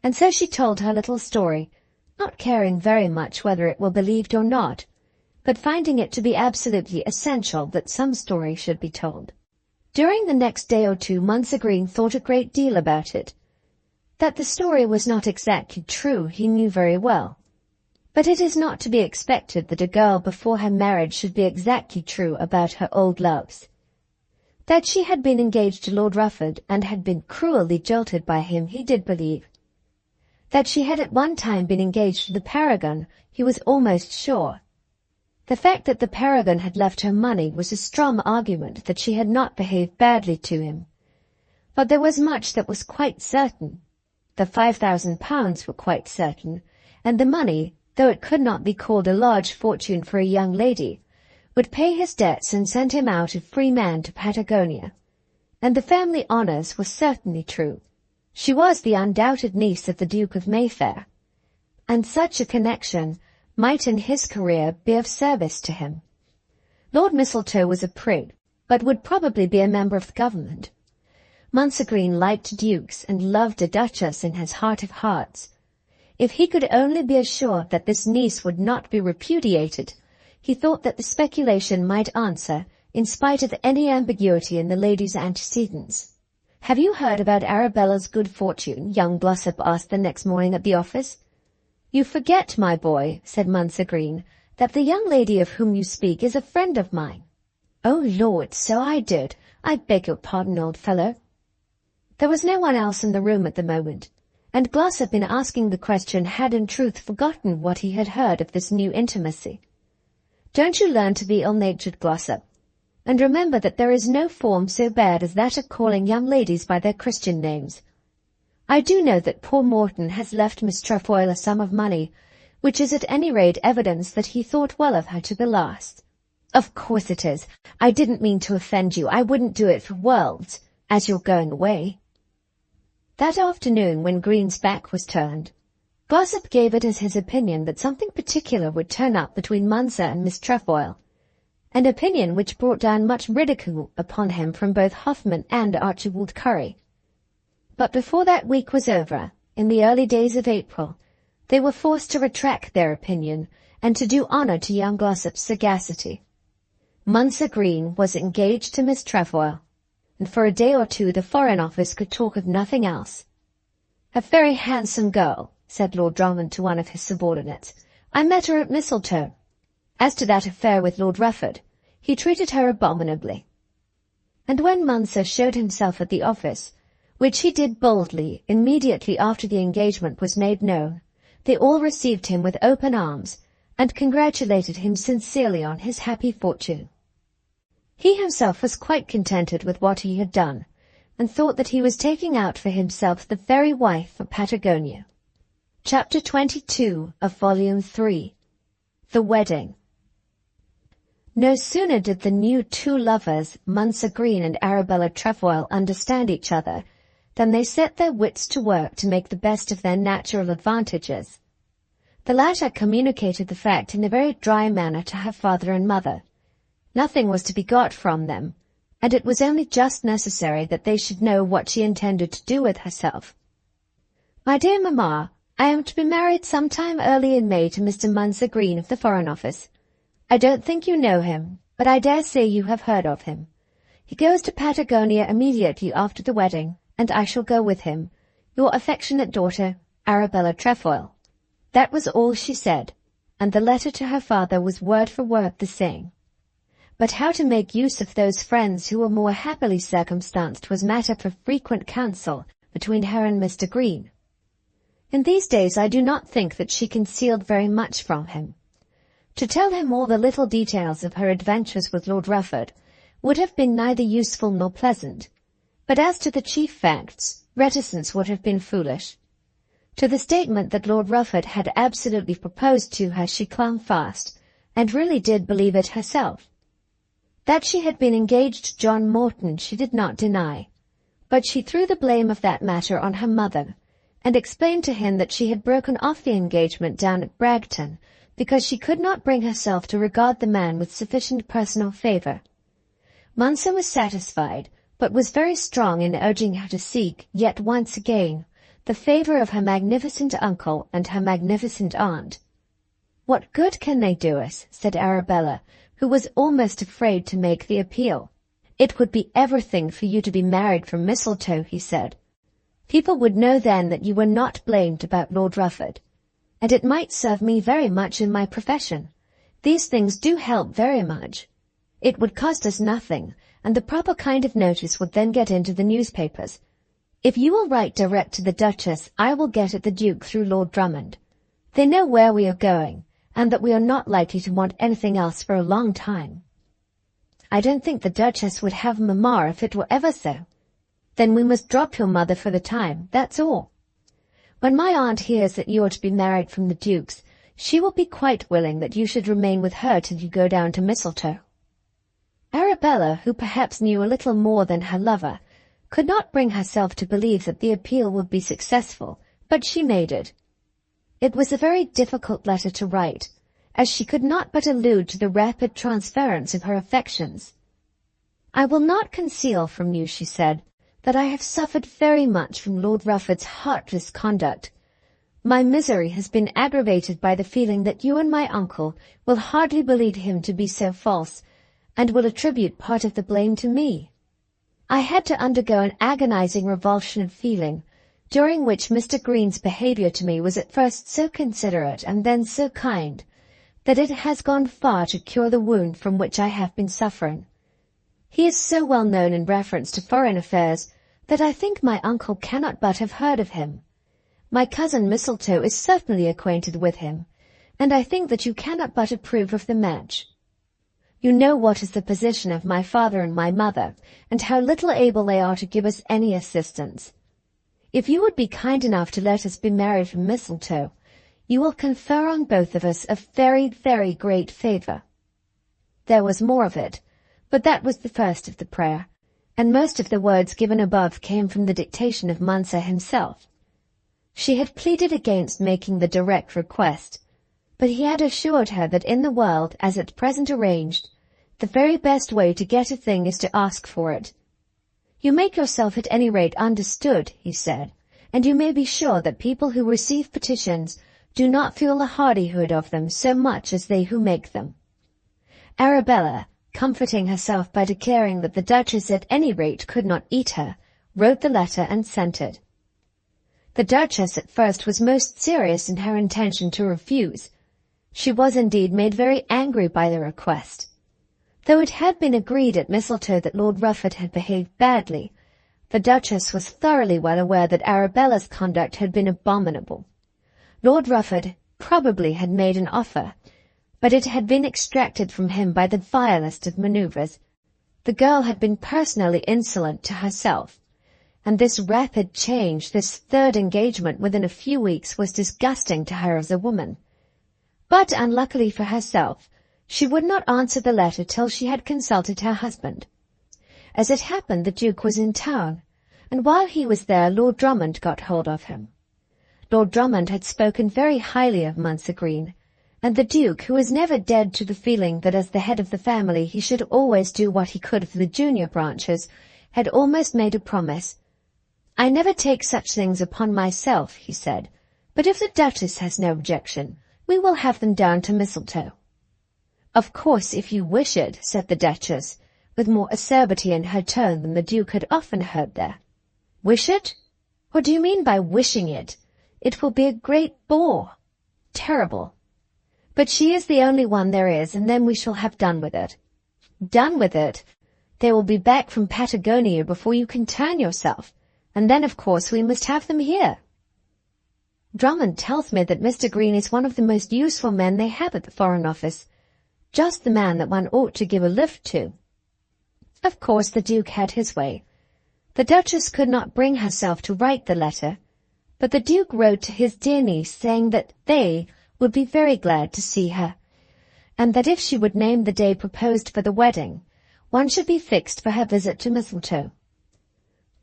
And so she told her little story, not caring very much whether it were believed or not, but finding it to be absolutely essential that some story should be told. During the next day or two Munser Green thought a great deal about it. That the story was not exactly true he knew very well. But it is not to be expected that a girl before her marriage should be exactly true about her old loves. That she had been engaged to Lord Rufford and had been cruelly jilted by him he did believe. That she had at one time been engaged to the Paragon he was almost sure. The fact that the Paragon had left her money was a strong argument that she had not behaved badly to him. But there was much that was quite certain. The £5,000 were quite certain, and the money, though it could not be called a large fortune for a young lady, would pay his debts and send him out a free man to Patagonia. And the family honours were certainly true. She was the undoubted niece of the Duke of Mayfair, and such a connection might in his career be of service to him. Lord Mistletoe was a prig, but would probably be a member of the government. Munser Green liked dukes and loved a duchess in his heart of hearts. If he could only be assured that this niece would not be repudiated, he thought that the speculation might answer, in spite of any ambiguity in the lady's antecedents. "Have you heard about Arabella's good fortune?" young Glossop asked the next morning at the office. "You forget, my boy," said Mounser Green, "that the young lady of whom you speak is a friend of mine." "Oh, Lord, so I did. I beg your pardon, old fellow." There was no one else in the room at the moment, and Glossop, in asking the question, had in truth forgotten what he had heard of this new intimacy. Don't you learn to be ill-natured, Glossop, and remember that there is no form so bad as that of calling young ladies by their Christian names. I do know that poor Morton has left Miss Trefoil a sum of money, which is at any rate evidence that he thought well of her to the last. Of course it is. I didn't mean to offend you. I wouldn't do it for worlds, as you're going away. That afternoon, when Green's back was turned, Glossop gave it as his opinion that something particular would turn up between Mounser and Miss Trefoil, an opinion which brought down much ridicule upon him from both Hoffman and Archibald Curry. But before that week was over, in the early days of April, they were forced to retract their opinion and to do honour to young Glossop's sagacity. Mounser Green was engaged to Miss Trefoil, and for a day or two the Foreign Office could talk of nothing else. "A very handsome girl," said Lord Drummond to one of his subordinates. "I met her at Mistletoe. As to that affair with Lord Rufford, he treated her abominably." And when Mounser showed himself at the office, which he did boldly immediately after the engagement was made known, they all received him with open arms and congratulated him sincerely on his happy fortune. He himself was quite contented with what he had done, and thought that he was taking out for himself the very wife for Patagonia. Chapter 22 of Volume 3. The Wedding. No sooner did the new two lovers, Mounser Green and Arabella Trefoil, understand each other than they set their wits to work to make the best of their natural advantages. The latter communicated the fact in a very dry manner to her father and mother. Nothing was to be got from them, and it was only just necessary that they should know what she intended to do with herself. "My dear Mamma, I am to be married some time early in May to Mr. Mounser Green of the Foreign Office. I don't think you know him, but I dare say you have heard of him. He goes to Patagonia immediately after the wedding, and I shall go with him. Your affectionate daughter, Arabella Trefoil." That was all she said, and the letter to her father was word for word the same. But how to make use of those friends who were more happily circumstanced was matter for frequent counsel between her and Mr. Green. In these days I do not think that she concealed very much from him. To tell him all the little details of her adventures with Lord Rufford would have been neither useful nor pleasant, but as to the chief facts, reticence would have been foolish. To the statement that Lord Rufford had absolutely proposed to her she clung fast, and really did believe it herself. That she had been engaged to John Morton she did not deny, but she threw the blame of that matter on her mother, and explained to him that she had broken off the engagement down at Bragton because she could not bring herself to regard the man with sufficient personal favour. Mounser was satisfied, but was very strong in urging her to seek, yet once again, the favour of her magnificent uncle and her magnificent aunt. "What good can they do us?" said Arabella, who was almost afraid to make the appeal. "It would be everything for you to be married from Mistletoe," he said. "People would know then that you were not blamed about Lord Rufford, and it might serve me very much in my profession. These things do help very much. It would cost us nothing, and the proper kind of notice would then get into the newspapers. If you will write direct to the Duchess, I will get at the Duke through Lord Drummond. They know where we are going, and that we are not likely to want anything else for a long time." "I don't think the Duchess would have Mamma if it were ever so." "Then we must drop your mother for the time, that's all. When my aunt hears that you are to be married from the Duke's, she will be quite willing that you should remain with her till you go down to Mistletoe." Arabella, who perhaps knew a little more than her lover, could not bring herself to believe that the appeal would be successful, but she made it. It was a very difficult letter to write, as she could not but allude to the rapid transference of her affections. "I will not conceal from you," she said, "that I have suffered very much from Lord Rufford's heartless conduct. My misery has been aggravated by the feeling that you and my uncle will hardly believe him to be so false, and will attribute part of the blame to me. I had to undergo an agonizing revulsion of feeling, during which Mr. Green's behavior to me was at first so considerate and then so kind, that it has gone far to cure the wound from which I have been suffering. He is so well known in reference to foreign affairs that I think my uncle cannot but have heard of him. My cousin Mistletoe is certainly acquainted with him, and I think that you cannot but approve of the match. You know what is the position of my father and my mother, and how little able they are to give us any assistance. If you would be kind enough to let us be married from Mistletoe, you will confer on both of us a very, very great favor. There was more of it, but that was the first of the prayer, and most of the words given above came from the dictation of Mansa himself. She had pleaded against making the direct request, but he had assured her that in the world, as at present arranged, the very best way to get a thing is to ask for it. You make yourself at any rate understood, he said, and you may be sure that people who receive petitions do not feel the hardihood of them so much as they who make them. Arabella, comforting herself by declaring that the Duchess at any rate could not eat her, wrote the letter and sent it. The Duchess at first was most serious in her intention to refuse. She was indeed made very angry by the request. Though it had been agreed at Mistletoe that Lord Rufford had behaved badly, the Duchess was thoroughly well aware that Arabella's conduct had been abominable. Lord Rufford probably had made an offer, but it had been extracted from him by the vilest of manoeuvres. The girl had been personally insolent to herself, and this rapid change, this third engagement within a few weeks, was disgusting to her as a woman. But unluckily for herself, she would not answer the letter till she had consulted her husband. As it happened, the Duke was in town, and while he was there Lord Drummond got hold of him. Lord Drummond had spoken very highly of Mounser Green, and the Duke, who was never dead to the feeling that as the head of the family he should always do what he could for the junior branches, had almost made a promise. "I never take such things upon myself," he said, "but if the Duchess has no objection, we will have them down to Mistletoe." "Of course, if you wish it," said the Duchess, with more acerbity in her tone than the Duke had often heard there. "Wish it? What do you mean by wishing it? It will be a great bore. Terrible. But she is the only one there is, and then we shall have done with it." "Done with it? They will be back from Patagonia before you can turn yourself, and then of course we must have them here." "Drummond tells me that Mr. Green is one of the most useful men they have at the Foreign Office. Just the man that one ought to give a lift to." Of course the Duke had his way. The Duchess could not bring herself to write the letter, but the Duke wrote to his dear niece saying that they would be very glad to see her, and that if she would name the day proposed for the wedding, one should be fixed for her visit to Mistletoe.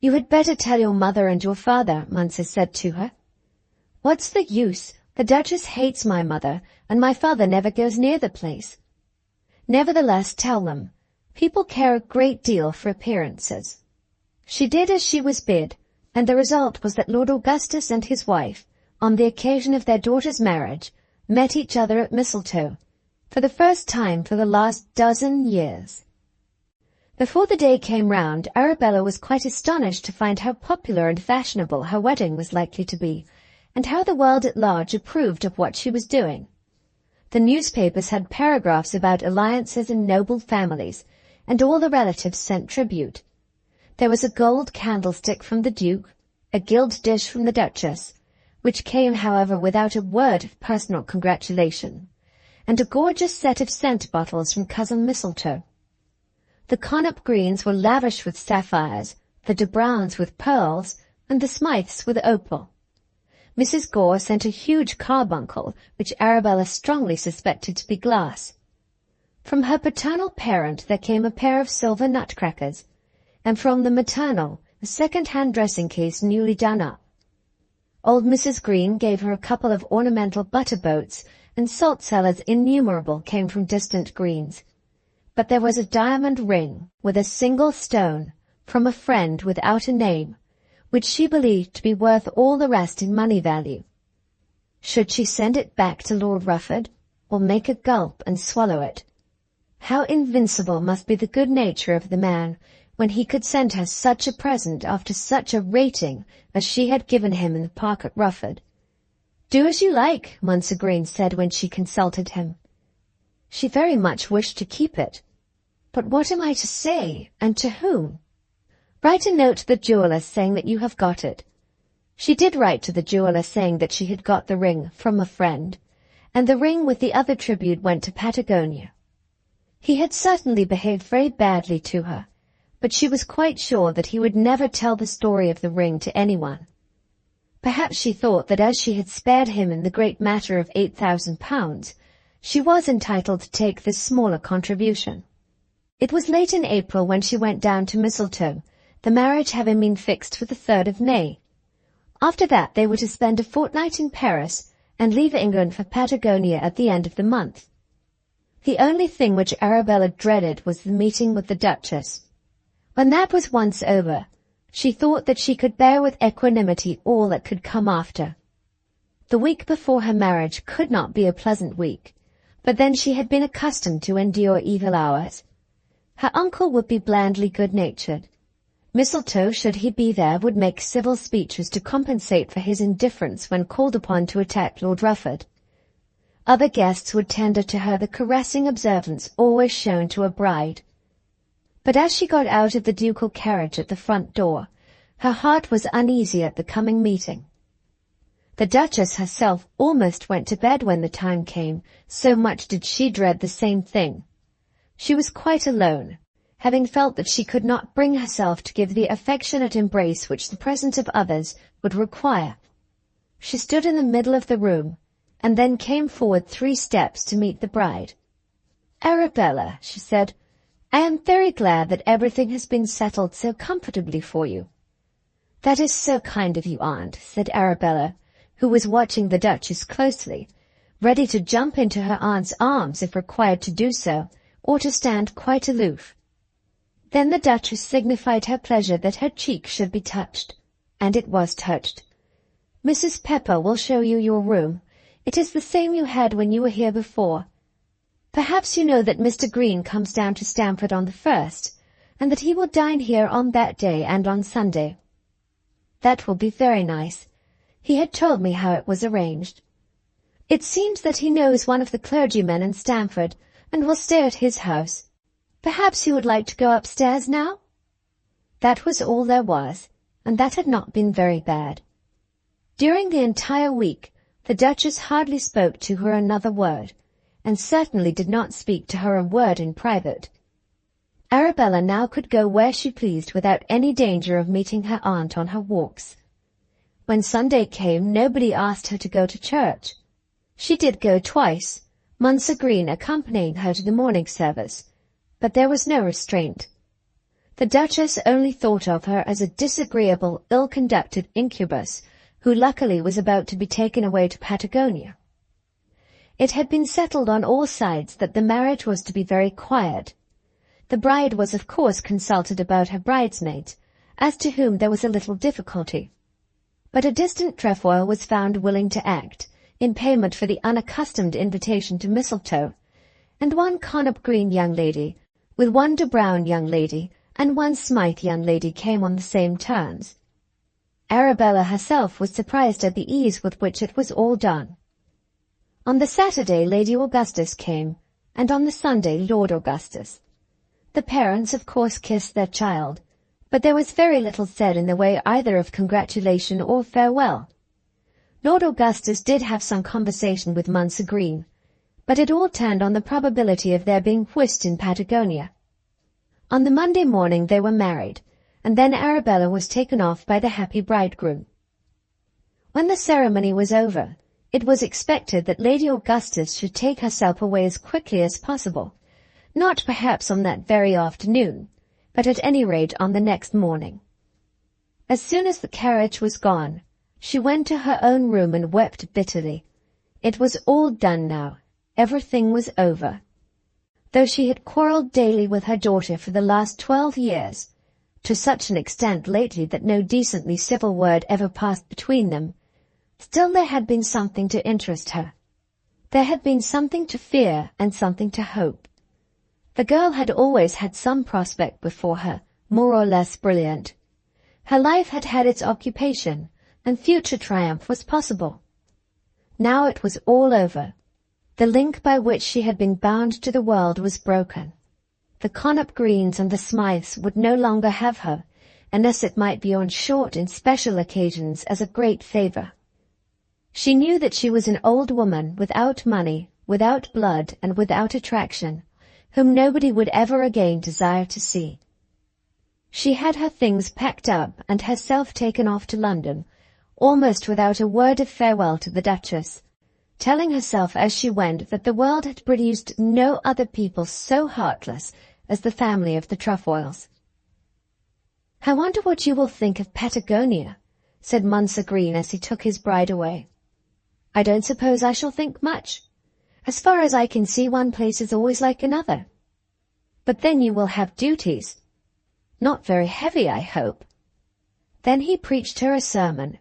"You had better tell your mother and your father," Mounser said to her. "What's the use? The Duchess hates my mother, and my father never goes near the place." "Nevertheless, tell them. People care a great deal for appearances." She did as she was bid, and the result was that Lord Augustus and his wife, on the occasion of their daughter's marriage, met each other at Mistletoe, for the first time for the last dozen years. Before the day came round, Arabella was quite astonished to find how popular and fashionable her wedding was likely to be, and how the world at large approved of what she was doing. The newspapers had paragraphs about alliances and noble families, and all the relatives sent tribute. There was a gold candlestick from the Duke, a gilt dish from the Duchess, which came, however, without a word of personal congratulation, and a gorgeous set of scent bottles from Cousin Mistletoe. The Connop Greens were lavish with sapphires, the de Browns with pearls, and the Smythes with opal. Mrs. Gore sent a huge carbuncle, which Arabella strongly suspected to be glass. From her paternal parent there came a pair of silver nutcrackers, and from the maternal a second-hand dressing-case newly done up. Old Mrs. Green gave her a couple of ornamental butter-boats, and salt-cellars innumerable came from distant Greens. But there was a diamond ring, with a single stone, from a friend without a name, which she believed to be worth all the rest in money value. Should she send it back to Lord Rufford, or make a gulp and swallow it? How invincible must be the good nature of the man when he could send her such a present after such a rating as she had given him in the park at Rufford. "Do as you like," Mounser Green said when she consulted him. She very much wished to keep it. But what am I to say, and to whom? Write a note to the jeweller saying that you have got it. She did write to the jeweller saying that she had got the ring from a friend, and the ring with the other tribute went to Patagonia. He had certainly behaved very badly to her, but she was quite sure that he would never tell the story of the ring to anyone. Perhaps she thought that as she had spared him in the great matter of £8,000, she was entitled to take this smaller contribution. It was late in April when she went down to Mistletoe, the marriage having been fixed for the 3rd of May. After that they were to spend a fortnight in Paris and leave England for Patagonia at the end of the month. The only thing which Arabella dreaded was the meeting with the Duchess. When that was once over, she thought that she could bear with equanimity all that could come after. The week before her marriage could not be a pleasant week, but then she had been accustomed to endure evil hours. Her uncle would be blandly good-natured. Mistletoe, should he be there, would make civil speeches to compensate for his indifference when called upon to attack Lord Rufford. Other guests would tender to her the caressing observance always shown to a bride. But as she got out of the ducal carriage at the front door, her heart was uneasy at the coming meeting. The Duchess herself almost went to bed when the time came, so much did she dread the same thing. She was quite alone, having felt that she could not bring herself to give the affectionate embrace which the presence of others would require. She stood in the middle of the room, and then came forward 3 steps to meet the bride. "Arabella," she said, "I am very glad that everything has been settled so comfortably for you." "That is so kind of you, aunt," said Arabella, who was watching the Duchess closely, ready to jump into her aunt's arms if required to do so, or to stand quite aloof. Then the Duchess signified her pleasure that her cheek should be touched, and it was touched. "Mrs. Pepper will show you your room. It is the same you had when you were here before. Perhaps you know that Mr. Green comes down to Stamford on the 1st, and that he will dine here on that day and on Sunday." "That will be very nice. He had told me how it was arranged. It seems that he knows one of the clergymen in Stamford, and will stay at his house. Perhaps you would like to go upstairs now?" That was all there was, and that had not been very bad. During the entire week, the Duchess hardly spoke to her another word, and certainly did not speak to her a word in private. Arabella now could go where she pleased without any danger of meeting her aunt on her walks. When Sunday came, nobody asked her to go to church. She did go twice, Mounser Green accompanying her to the morning service, but there was no restraint. The Duchess only thought of her as a disagreeable, ill-conducted incubus, who luckily was about to be taken away to Patagonia. It had been settled on all sides that the marriage was to be very quiet. The bride was of course consulted about her bridesmaids, as to whom there was a little difficulty. But a distant trefoil was found willing to act, in payment for the unaccustomed invitation to Mistletoe, and one Connop Green young lady, with one De Brown young lady, and one Smythe young lady came on the same terms. Arabella herself was surprised at the ease with which it was all done. On the Saturday Lady Augustus came, and on the Sunday Lord Augustus. The parents of course kissed their child, but there was very little said in the way either of congratulation or farewell. Lord Augustus did have some conversation with Mounser Green, but it all turned on the probability of their being whist in Patagonia. On the Monday morning they were married, and then Arabella was taken off by the happy bridegroom. When the ceremony was over, it was expected that Lady Augustus should take herself away as quickly as possible, not perhaps on that very afternoon, but at any rate on the next morning. As soon as the carriage was gone, she went to her own room and wept bitterly. It was all done now. Everything was over. Though she had quarrelled daily with her daughter for the last 12 years, to such an extent lately that no decently civil word ever passed between them, still there had been something to interest her. There had been something to fear and something to hope. The girl had always had some prospect before her, more or less brilliant. Her life had had its occupation, and future triumph was possible. Now it was all over. The link by which she had been bound to the world was broken. The Connop Greens and the Smythes would no longer have her, unless it might be on short and special occasions as a great favour. She knew that she was an old woman without money, without blood, and without attraction, whom nobody would ever again desire to see. She had her things packed up and herself taken off to London, almost without a word of farewell to the Duchess, telling herself as she went that the world had produced no other people so heartless as the family of the Trefoils. "I wonder what you will think of Patagonia," said Mounser Green as he took his bride away. "I don't suppose I shall think much. As far as I can see, one place is always like another. But then you will have duties. Not very heavy, I hope." Then he preached her a sermon,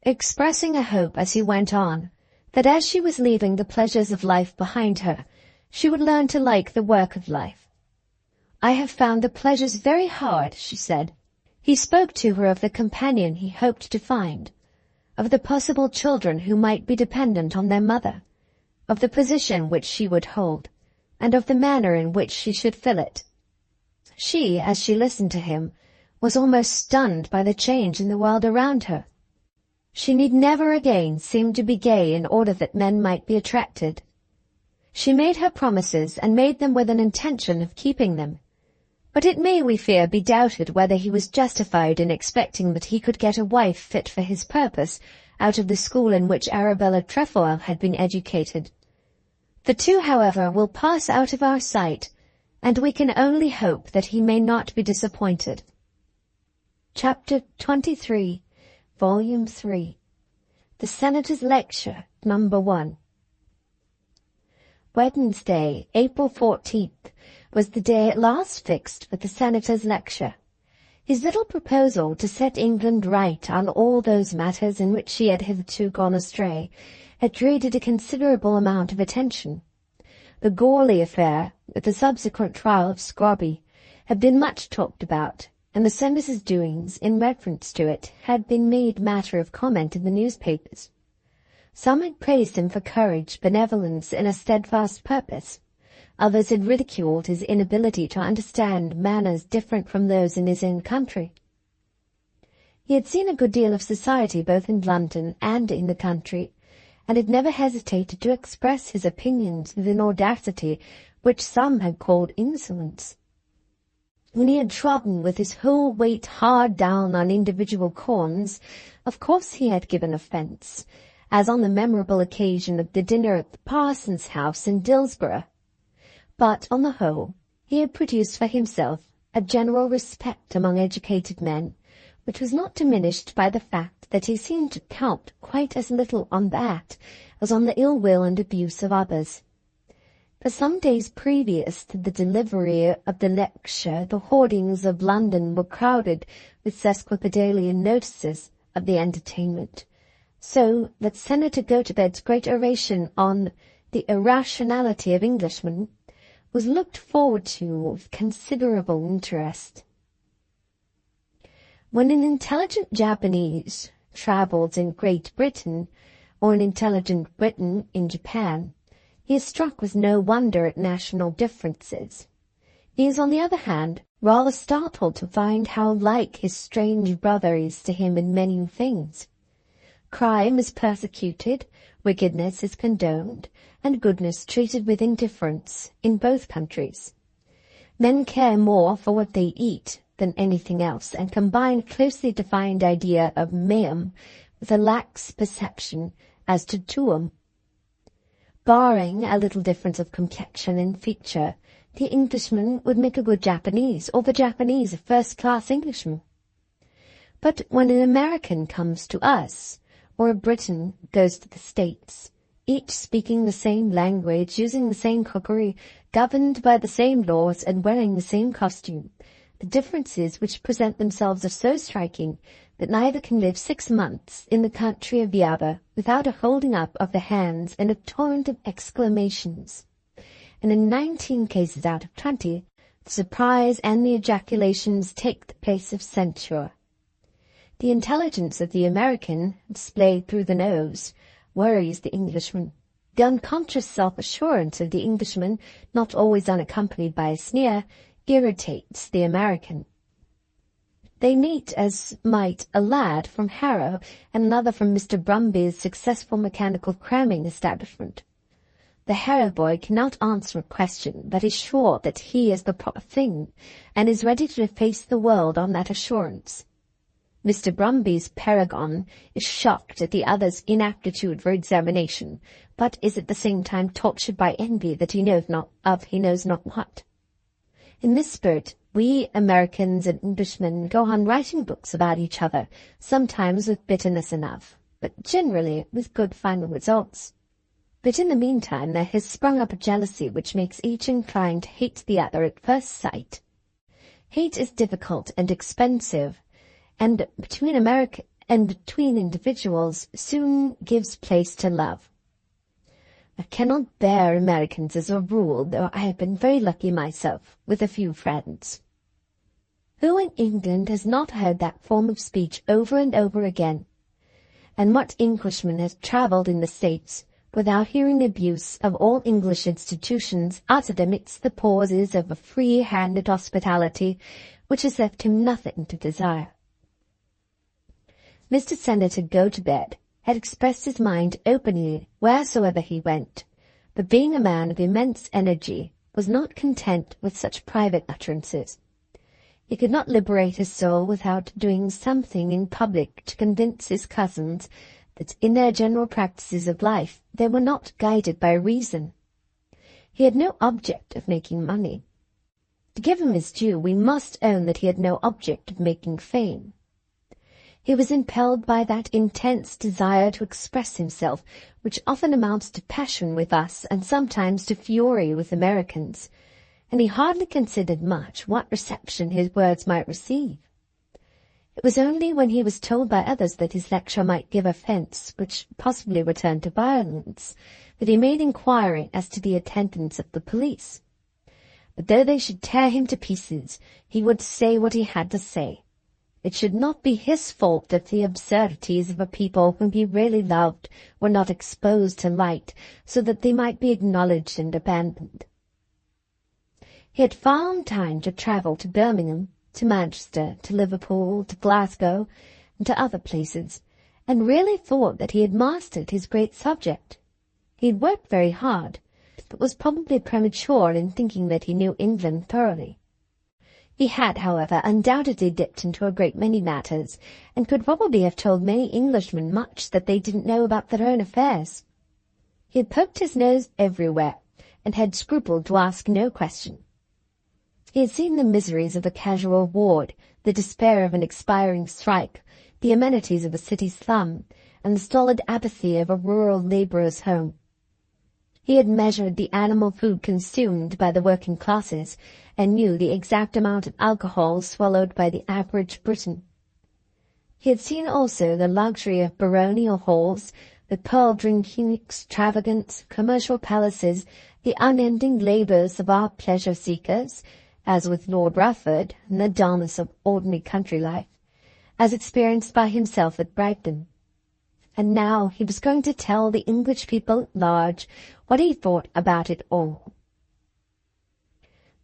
expressing a hope as he went on that as she was leaving the pleasures of life behind her, she would learn to like the work of life. "I have found the pleasures very hard," she said. He spoke to her of the companion he hoped to find, of the possible children who might be dependent on their mother, of the position which she would hold, and of the manner in which she should fill it. She, as she listened to him, was almost stunned by the change in the world around her. She need never again seem to be gay in order that men might be attracted. She made her promises and made them with an intention of keeping them. But it may, we fear, be doubted whether he was justified in expecting that he could get a wife fit for his purpose out of the school in which Arabella Trefoil had been educated. The two, however, will pass out of our sight, and we can only hope that he may not be disappointed. Chapter 23, Volume 3. The Senator's Lecture, Number 1. Wednesday, April 14th, was the day at last fixed for the Senator's lecture. His little proposal to set England right on all those matters in which she had hitherto gone astray had created a considerable amount of attention. The Goarly affair, with the subsequent trial of Scrobby, had been much talked about, and the Senator's doings in reference to it had been made matter of comment in the newspapers. Some had praised him for courage, benevolence, and a steadfast purpose. Others had ridiculed his inability to understand manners different from those in his own country. He had seen a good deal of society both in London and in the country, and had never hesitated to express his opinions with an audacity which some had called insolence. When he had trodden with his whole weight hard down on individual corns, of course he had given offence, as on the memorable occasion of the dinner at the parson's house in Dillsborough. But, on the whole, he had produced for himself a general respect among educated men, which was not diminished by the fact that he seemed to count quite as little on that as on the ill will and abuse of others. For some days previous to the delivery of the lecture, the hoardings of London were crowded with sesquipedalian notices of the entertainment, so that Senator Gotobed's great oration on the irrationality of Englishmen was looked forward to with considerable interest. When an intelligent Japanese travels in Great Britain, or an intelligent Briton in Japan, he is struck with no wonder at national differences. He is, on the other hand, rather startled to find how like his strange brother is to him in many things. Crime is persecuted, wickedness is condoned, and goodness treated with indifference in both countries. Men care more for what they eat than anything else, and combine closely defined idea of meum with a lax perception as to tuum. Barring a little difference of complexion and feature, the Englishman would make a good Japanese, or the Japanese a first-class Englishman. But when an American comes to us, or a Briton goes to the States, each speaking the same language, using the same cookery, governed by the same laws, and wearing the same costume, the differences which present themselves are so striking that neither can live 6 months in the country of the other without a holding up of the hands and a torrent of exclamations. And in 19 cases out of 20, The surprise and the ejaculations take the place of censure. The intelligence of the American, displayed through the nose, worries the Englishman. The unconscious self-assurance of the Englishman, not always unaccompanied by a sneer, irritates the American. They meet as might a lad from Harrow and another from Mr. Brumby's successful mechanical cramming establishment. The Harrow boy cannot answer a question, but is sure that he is the proper thing, and is ready to face the world on that assurance. Mr. Brumby's paragon is shocked at the other's inaptitude for examination, but is at the same time tortured by envy that he knows not what. In this spirit, we Americans and Englishmen go on writing books about each other, sometimes with bitterness enough, but generally with good final results. But in the meantime there has sprung up a jealousy which makes each inclined to hate the other at first sight. Hate is difficult and expensive, and between individuals soon gives place to love. I cannot bear Americans as a rule, though I have been very lucky myself, with a few friends. Who in England has not heard that form of speech over and over again? And what Englishman has travelled in the States without hearing the abuse of all English institutions uttered amidst the pauses of a free-handed hospitality which has left him nothing to desire? Mr. Senator Gotobed had expressed his mind openly wheresoever he went, but being a man of immense energy, was not content with such private utterances. He could not liberate his soul without doing something in public to convince his cousins that in their general practices of life they were not guided by reason. He had no object of making money. To give him his due, we must own that he had no object of making fame. He was impelled by that intense desire to express himself, which often amounts to passion with us and sometimes to fury with Americans, and he hardly considered much what reception his words might receive. It was only when he was told by others that his lecture might give offence, which possibly would turn to violence, that he made inquiry as to the attendance of the police. But though they should tear him to pieces, he would say what he had to say. It should not be his fault if the absurdities of a people whom he really loved were not exposed to light, so that they might be acknowledged and abandoned. He had found time to travel to Birmingham, to Manchester, to Liverpool, to Glasgow, and to other places, and really thought that he had mastered his great subject. He had worked very hard, but was probably premature in thinking that he knew England thoroughly. He had, however, undoubtedly dipped into a great many matters, and could probably have told many Englishmen much that they didn't know about their own affairs. He had poked his nose everywhere, and had scrupled to ask no question. He had seen the miseries of a casual ward, the despair of an expiring strike, the amenities of a city slum, and the stolid apathy of a rural labourer's home. He had measured the animal food consumed by the working classes, and knew the exact amount of alcohol swallowed by the average Briton. He had seen also the luxury of baronial halls, the pearl-drinking extravagance, commercial palaces, the unending labours of our pleasure-seekers, as with Lord Rufford, and the dullness of ordinary country life, as experienced by himself at Brighton. And now he was going to tell the English people at large what he thought about it all.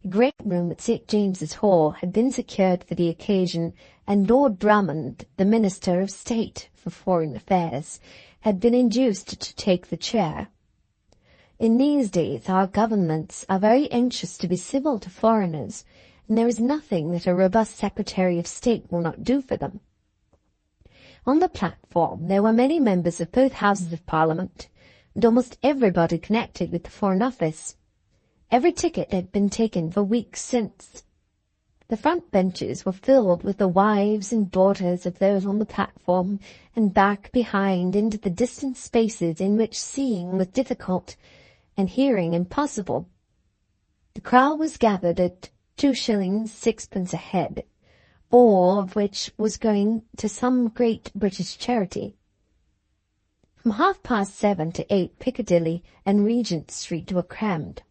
The great room at St. James's Hall had been secured for the occasion, and Lord Drummond, the Minister of State for Foreign Affairs, had been induced to take the chair. In these days our governments are very anxious to be civil to foreigners, and there is nothing that a robust Secretary of State will not do for them. On the platform there were many members of both Houses of Parliament, and almost everybody connected with the Foreign Office. Every ticket had been taken for weeks since. The front benches were filled with the wives and daughters of those on the platform, and back behind into the distant spaces in which seeing was difficult and hearing impossible. The crowd was gathered at 2 shillings 6 a head, all of which was going to some great British charity. From 7:30 to 8 Piccadilly and Regent Street were crammed,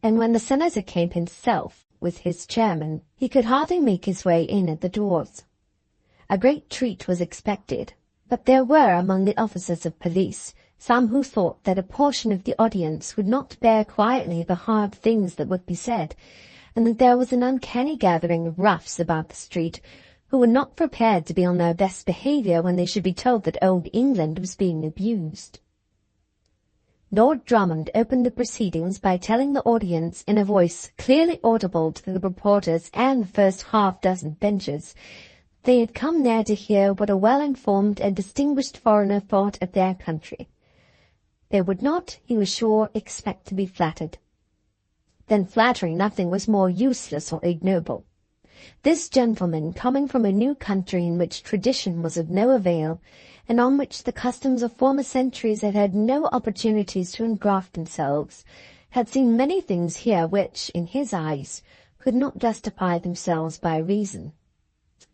and when the senator came himself, with his chairman, he could hardly make his way in at the doors. A great treat was expected, but there were among the officers of police some who thought that a portion of the audience would not bear quietly the hard things that would be said, and that there was an uncanny gathering of roughs about the street who were not prepared to be on their best behaviour when they should be told that old England was being abused. Lord Drummond opened the proceedings by telling the audience in a voice clearly audible to the reporters and the first half-dozen benches they had come there to hear what a well-informed and distinguished foreigner thought of their country. They would not, he was sure, expect to be flattered. Then flattering nothing was more useless or ignoble. This gentleman, coming from a new country in which tradition was of no avail, and on which the customs of former centuries had had no opportunities to engraft themselves, had seen many things here which, in his eyes, could not justify themselves by reason.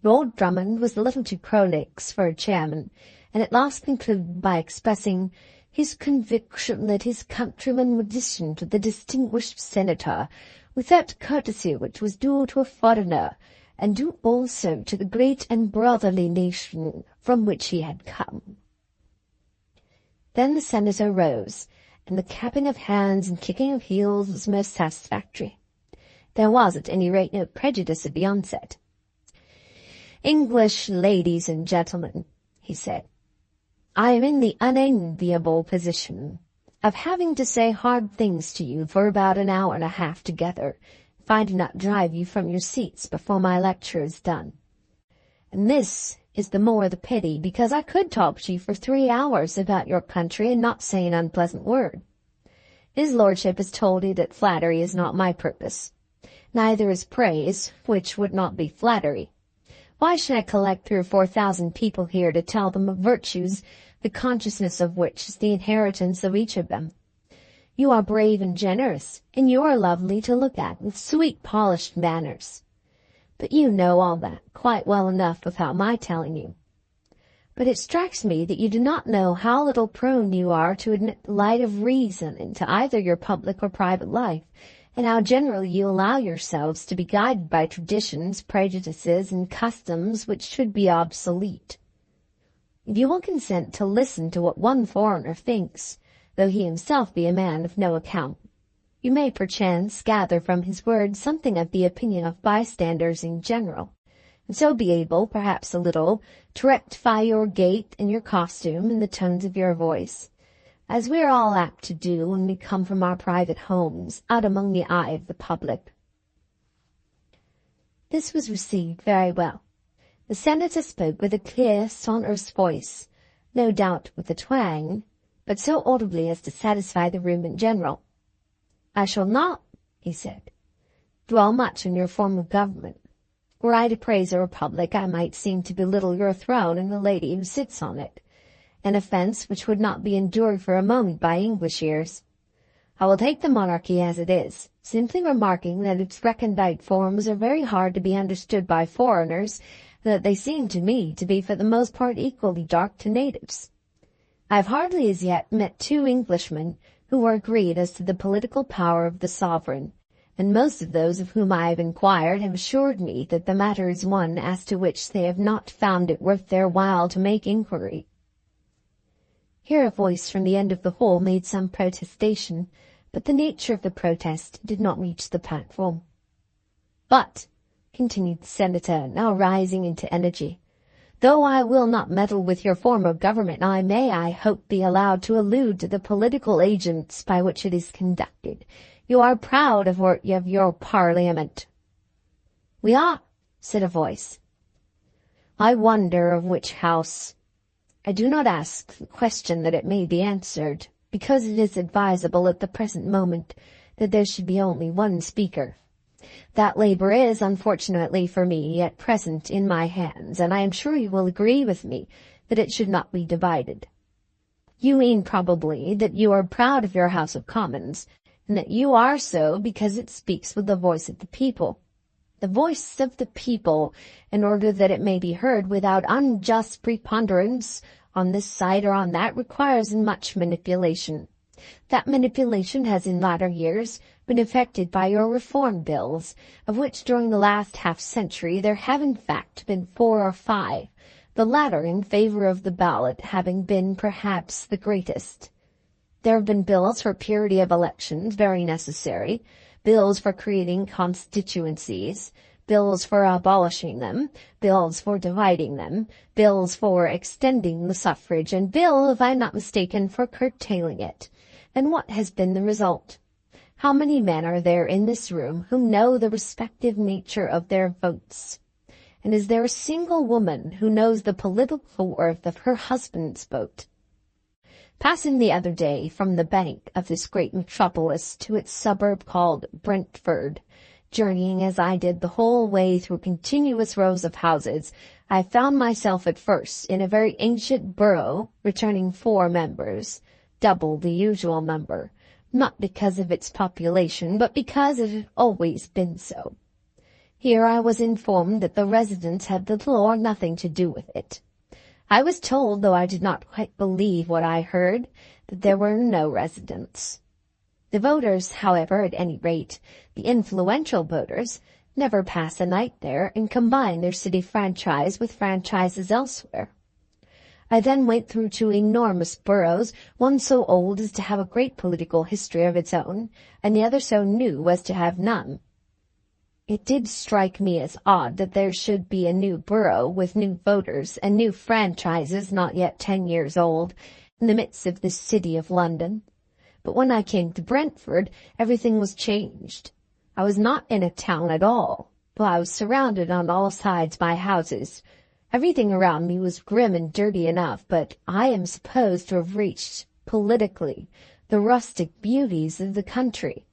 Lord Drummond was a little too prolix for a chairman, and at last concluded by expressing his conviction that his countrymen would listen to the distinguished senator with that courtesy which was due to a foreigner, and due also to the great and brotherly nation from which he had come. Then the senator rose, and the clapping of hands and kicking of heels was most satisfactory. There was, at any rate, no prejudice at the onset. "English ladies and gentlemen," he said, "I am in the unenviable position of having to say hard things to you for about an hour and a half together, if I do not drive you from your seats before my lecture is done. And this is the more the pity, because I could talk to you for 3 hours about your country and not say an unpleasant word. His lordship has told you that flattery is not my purpose. Neither is praise, which would not be flattery. Why should I collect 3,000 or 4,000 people here to tell them of virtues, the consciousness of which is the inheritance of each of them? You are brave and generous, and you are lovely to look at, with sweet polished manners. But you know all that quite well enough without my telling you. But it strikes me that you do not know how little prone you are to admit the light of reason into either your public or private life, and how generally you allow yourselves to be guided by traditions, prejudices, and customs which should be obsolete. If you will consent to listen to what one foreigner thinks, though he himself be a man of no account, you may perchance gather from his words something of the opinion of bystanders in general, and so be able, perhaps a little, to rectify your gait and your costume and the tones of your voice, as we are all apt to do when we come from our private homes out among the eye of the public." This was received very well. The senator spoke with a clear, sonorous voice, no doubt with a twang, but so audibly as to satisfy the room in general. "I shall not," he said, "dwell much on your form of government. Were I to praise a republic, I might seem to belittle your throne and the lady who sits on it, an offence which would not be endured for a moment by English ears. I will take the monarchy as it is, simply remarking that its recondite forms are very hard to be understood by foreigners, and that they seem to me to be for the most part equally dark to natives. I have hardly as yet met 2 Englishmen who were agreed as to the political power of the sovereign, and most of those of whom I have inquired have assured me that the matter is one as to which they have not found it worth their while to make inquiry." Here a voice from the end of the hall made some protestation, but the nature of the protest did not reach the platform. "But," continued the senator, now rising into energy, "though I will not meddle with your form of government, I may, I hope, be allowed to allude to the political agents by which it is conducted. You are proud of your parliament." "We are," said a voice. "I wonder of which house. I do not ask the question that it may be answered, because it is advisable at the present moment that there should be only one speaker. That labor is, unfortunately for me, at present in my hands, and I am sure you will agree with me that it should not be divided. You mean, probably, that you are proud of your House of Commons, and that you are so because it speaks with the voice of the people. The voice of the people, in order that it may be heard without unjust preponderance on this side or on that, requires much manipulation. That manipulation has in latter years been affected by your reform bills, of which during the last half-century there have in fact been 4 or 5, the latter in favor of the ballot having been perhaps the greatest. There have been bills for purity of elections, very necessary, bills for creating constituencies, bills for abolishing them, bills for dividing them, bills for extending the suffrage, and bill, if I am not mistaken, for curtailing it. And what has been the result? How many men are there in this room who know the respective nature of their votes? And is there a single woman who knows the political worth of her husband's vote? Passing the other day from the bank of this great metropolis to its suburb called Brentford, journeying as I did the whole way through continuous rows of houses, I found myself at first in a very ancient borough, returning 4 members, double the usual number, not because of its population, but because it had always been so. Here I was informed that the residents had little or nothing to do with it. I was told, though I did not quite believe what I heard, that there were no residents. The voters, however, at any rate, the influential voters, never pass a night there and combine their city franchise with franchises elsewhere. I then went through 2 enormous boroughs, one so old as to have a great political history of its own, and the other so new as to have none. It did strike me as odd that there should be a new borough with new voters and new franchises not yet 10 years old in the midst of this city of London. But when I came to Brentford, everything was changed. I was not in a town at all, but I was surrounded on all sides by houses. Everything around me was grim and dirty enough, but I am supposed to have reached, politically, the rustic beauties of the country.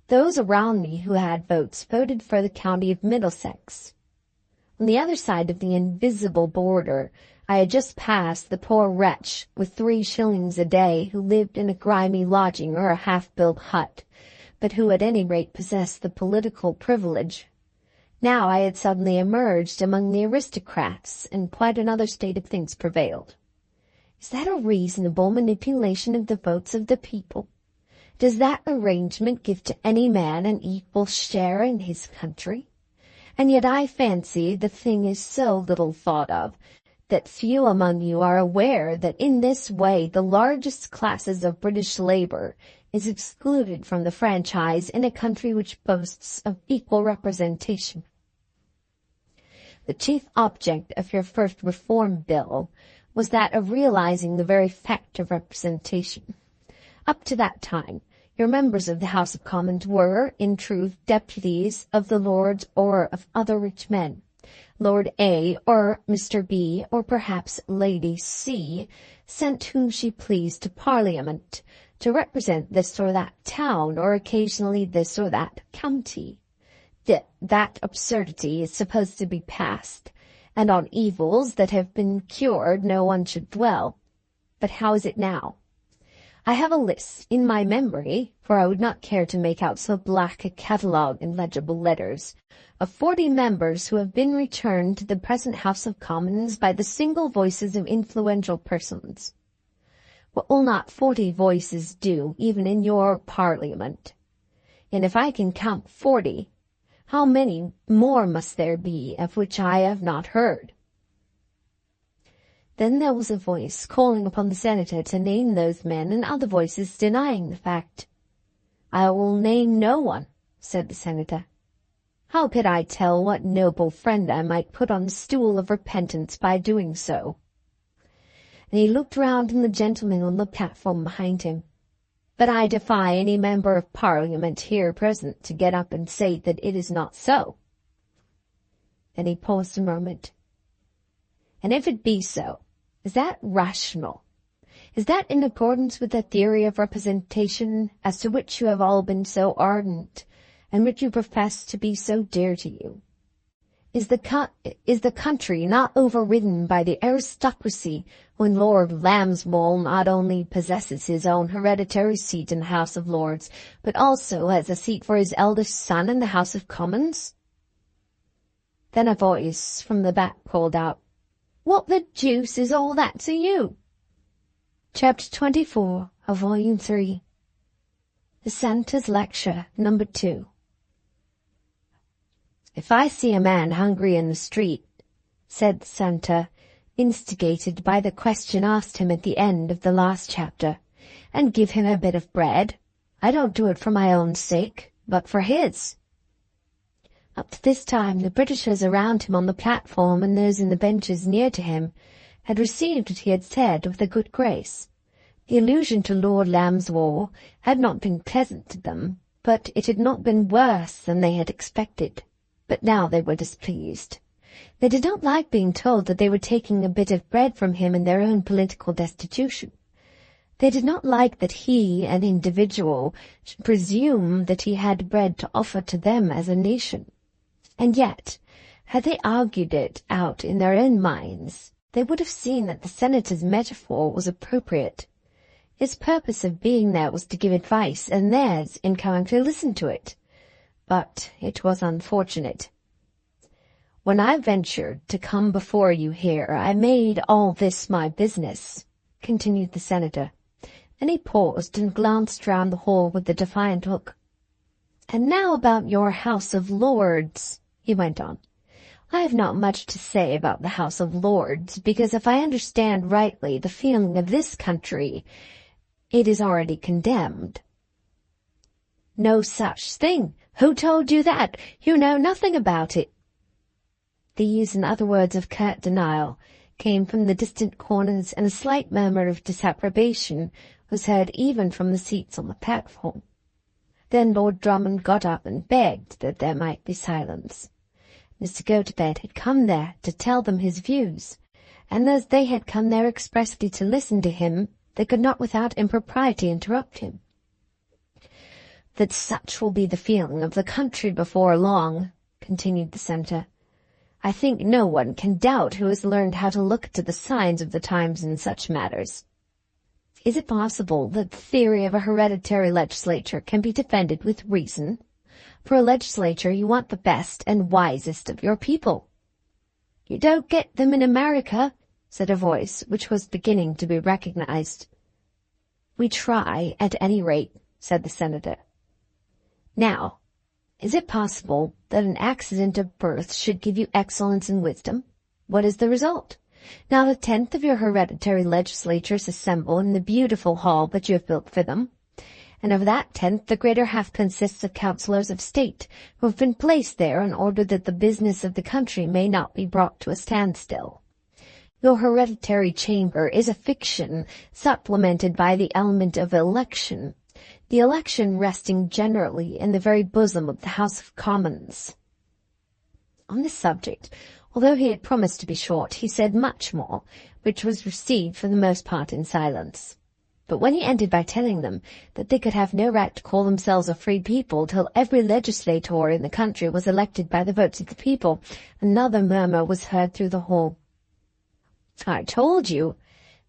Those around me who had votes voted for the county of Middlesex. On the other side of the invisible border, I had just passed the poor wretch with 3 shillings a day who lived in a grimy lodging or a half-built hut, but who at any rate possessed the political privilege. Now I had suddenly emerged among the aristocrats, and quite another state of things prevailed. Is that a reasonable manipulation of the votes of the people? Does that arrangement give to any man an equal share in his country? And yet I fancy the thing is so little thought of, that few among you are aware that in this way the largest classes of British labour is excluded from the franchise in a country which boasts of equal representation. The chief object of your first Reform Bill was that of realizing the very fact of representation. Up to that time, your members of the House of Commons were, in truth, deputies of the Lords or of other rich men. Lord A or Mr. B or perhaps Lady C sent whom she pleased to Parliament to represent this or that town or occasionally this or that county. That absurdity is supposed to be past, and on evils that have been cured no one should dwell. But how is it now? I have a list in my memory, for I would not care to make out so black a catalogue in legible letters, of 40 members who have been returned to the present House of Commons by the single voices of influential persons. What will not 40 voices do, even in your Parliament? And if I can count 40, how many more must there be of which I have not heard? Then there was a voice calling upon the senator to name those men, and other voices denying the fact. I will name no one, said the senator. How could I tell what noble friend I might put on the stool of repentance by doing so? And he looked round on the gentlemen on the platform behind him. But I defy any member of Parliament here present to get up and say that it is not so. Then he paused a moment. And if it be so, is that rational? Is that in accordance with the theory of representation as to which you have all been so ardent, and which you profess to be so dear to you? Is the country not overridden by the aristocracy when Lord Lambswool not only possesses his own hereditary seat in the House of Lords, but also has a seat for his eldest son in the House of Commons? Then a voice from the back called out, What the deuce is all that to you? Chapter 24 of Volume 3. The Senator's Lecture Number 2. "If I see a man hungry in the street," said the Senator, instigated by the question asked him at the end of the last chapter, "and give him a bit of bread, I don't do it for my own sake, but for his." Up to this time the Britishers around him on the platform and those in the benches near to him had received what he had said with a good grace. The allusion to Lord Lambswool had not been pleasant to them, but it had not been worse than they had expected. But now they were displeased. They did not like being told that they were taking a bit of bread from him in their own political destitution. They did not like that he, an individual, should presume that he had bread to offer to them as a nation. And yet, had they argued it out in their own minds, they would have seen that the Senator's metaphor was appropriate. His purpose of being there was to give advice, and theirs in coming to listen to it. But it was unfortunate. "When I ventured to come before you here, I made all this my business," continued the Senator. Then he paused and glanced round the hall with a defiant look. "And now about your House of Lords," he went on. "I have not much to say about the House of Lords, because if I understand rightly the feeling of this country, it is already condemned." "No such thing. Who told you that? You know nothing about it." These and other words of curt denial came from the distant corners, and a slight murmur of disapprobation was heard even from the seats on the platform. Then Lord Drummond got up and begged that there might be silence. Mr. Gotobed had come there to tell them his views, and as they had come there expressly to listen to him, they could not without impropriety interrupt him. "That such will be the feeling of the country before long," continued the Senator. "I think no one can doubt who has learned how to look to the signs of the times in such matters. Is it possible that the theory of a hereditary legislature can be defended with reason? For a legislature you want the best and wisest of your people." "You don't get them in America," said a voice which was beginning to be recognized. "We try, at any rate," said the Senator. "Now, is it possible that an accident of birth should give you excellence and wisdom? What is the result? Not a tenth of your hereditary legislatures assemble in the beautiful hall that you have built for them, and of that tenth the greater half consists of councillors of state, who have been placed there in order that the business of the country may not be brought to a standstill. Your hereditary chamber is a fiction supplemented by the element of election, the election resting generally in the very bosom of the House of Commons." On this subject, although he had promised to be short, he said much more, which was received for the most part in silence. But when he ended by telling them that they could have no right to call themselves a free people till every legislator in the country was elected by the votes of the people, another murmur was heard through the hall. "I told you,"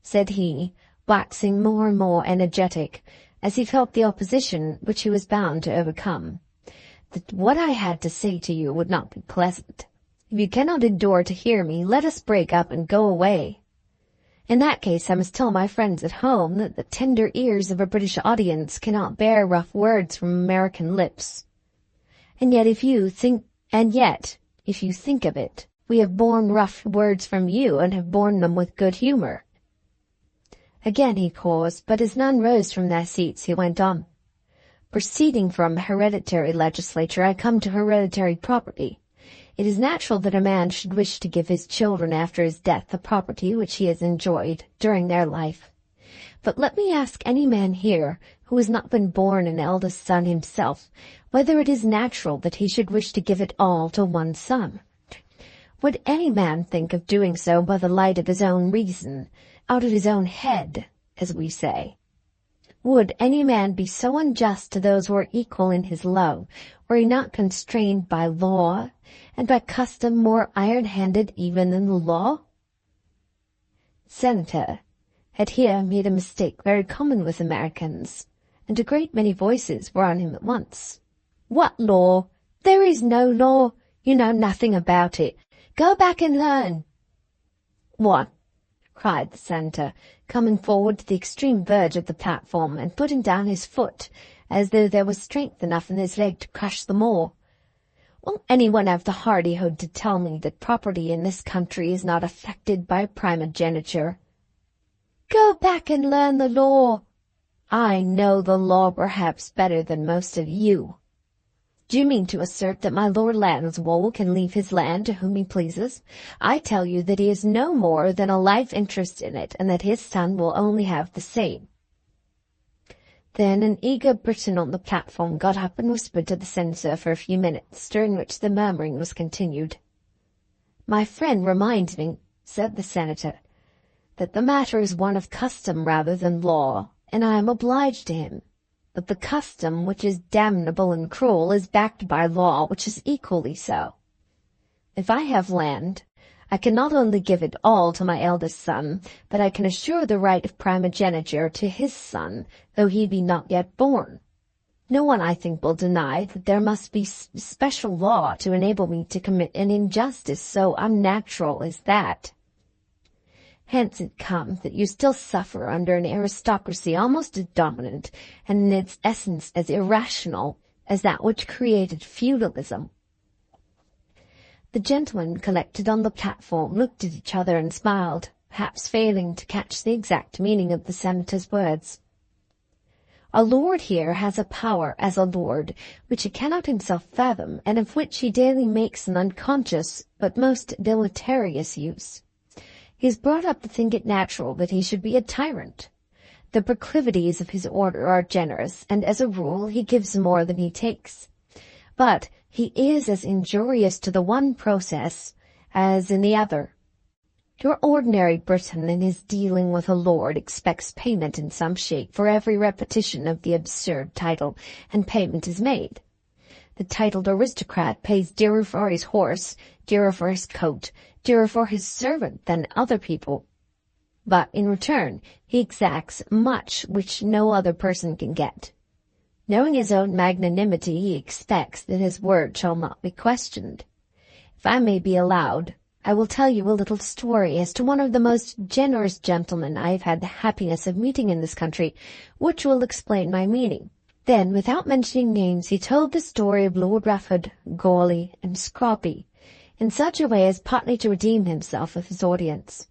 said he, waxing more and more energetic, as he felt the opposition which he was bound to overcome, "that what I had to say to you would not be pleasant. If you cannot endure to hear me, let us break up and go away. In that case I must tell my friends at home that the tender ears of a British audience cannot bear rough words from American lips. And yet, if you think of it, we have borne rough words from you and have borne them with good humor." Again he paused, but as none rose from their seats, he went on. "Proceeding from hereditary legislature, I come to hereditary property. It is natural that a man should wish to give his children after his death the property which he has enjoyed during their life. But let me ask any man here, who has not been born an eldest son himself, whether it is natural that he should wish to give it all to one son. Would any man think of doing so by the light of his own reason, out of his own head, as we say? Would any man be so unjust to those who are equal in his love, were he not constrained by law, and by custom more iron-handed even than the law?" Senator had here made a mistake very common with Americans, and a great many voices were on him at once. "What law? There is no law. You know nothing about it. Go back and learn." "What?" cried the Senator, coming forward to the extreme verge of the platform and putting down his foot as though there was strength enough in his leg to crush them all. Will anyone have the hardihood to tell me that property in this country is not affected by primogeniture? Go back and learn the law. I know the law perhaps better than most of you. Do you mean to assert that my Lord Lanswell can leave his land to whom he pleases? I tell you that he has no more than a life interest in it, and that his son will only have the same. Then an eager Briton on the platform got up and whispered to the senator for a few minutes, during which the murmuring was continued. My friend reminds me, said the senator, that the matter is one of custom rather than law, and I am obliged to him. But the custom, which is damnable and cruel, is backed by law, which is equally so. If I have land, I can not only give it all to my eldest son, but I can assure the right of primogeniture to his son, though he be not yet born. No one, I think, will deny that there must be special law to enable me to commit an injustice so unnatural as that. Hence it comes that you still suffer under an aristocracy almost as dominant, and in its essence as irrational, as that which created feudalism. The gentlemen collected on the platform looked at each other and smiled, perhaps failing to catch the exact meaning of the senator's words. A lord here has a power as a lord, which he cannot himself fathom, and of which he daily makes an unconscious but most deleterious use. He is brought up to think it natural that he should be a tyrant. The proclivities of his order are generous, and as a rule he gives more than he takes. But he is as injurious to the one process as in the other. Your ordinary Briton in his dealing with a lord expects payment in some shape for every repetition of the absurd title, and payment is made. The titled aristocrat pays dearer for his horse, dearer for his coat, dearer for his servant than other people. But in return he exacts much which no other person can get. Knowing his own magnanimity, he expects that his word shall not be questioned. If I may be allowed, I will tell you a little story as to one of the most generous gentlemen I have had the happiness of meeting in this country, which will explain my meaning. Then, without mentioning names, he told the story of Lord Rufford, Goarly, and Scroppy, in such a way as partly to redeem himself of his audience.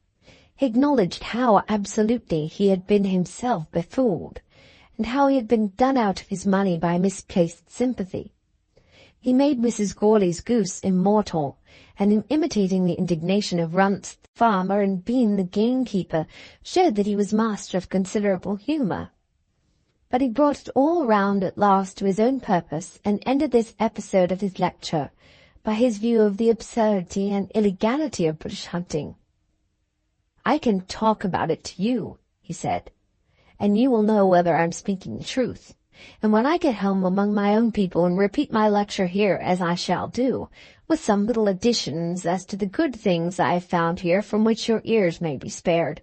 He acknowledged how absolutely he had been himself befooled, and how he had been done out of his money by misplaced sympathy. He made Mrs. Goarly's goose immortal, and in imitating the indignation of Runce the farmer and Bean the gamekeeper, showed that he was master of considerable humour. But he brought it all round at last to his own purpose, and ended this episode of his lecture by his view of the absurdity and illegality of British hunting. I can talk about it to you, he said, and you will know whether I am speaking the truth. And when I get home among my own people and repeat my lecture here, as I shall do, with some little additions as to the good things I have found here from which your ears may be spared,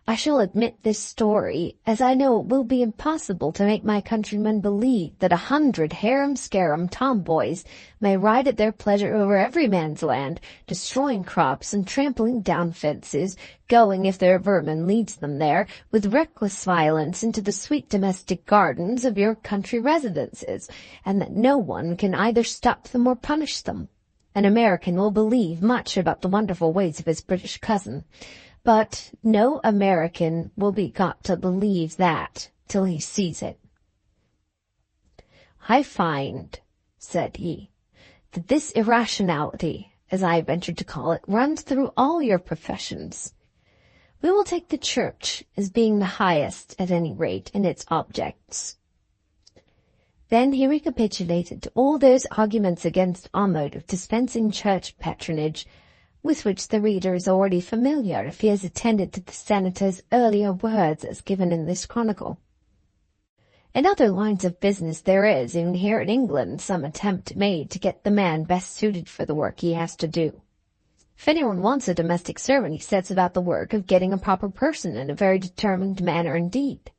I shall admit this story, as I know it will be impossible to make my countrymen believe that 100 harum-scarum tomboys may ride at their pleasure over every man's land, destroying crops and trampling down fences, going, if their vermin leads them there, with reckless violence into the sweet domestic gardens of your country residences, and that no one can either stop them or punish them. An American will believe much about the wonderful ways of his British cousin, but no American will be got to believe that till he sees it. I find, said he, that this irrationality, as I ventured to call it, runs through all your professions. We will take the Church as being the highest, at any rate, in its objects. Then he recapitulated all those arguments against our mode of dispensing church patronage, with which the reader is already familiar if he has attended to the senator's earlier words as given in this chronicle. In other lines of business there is, even here in England, some attempt made to get the man best suited for the work he has to do. If anyone wants a domestic servant, he sets about the work of getting a proper person in a very determined manner indeed.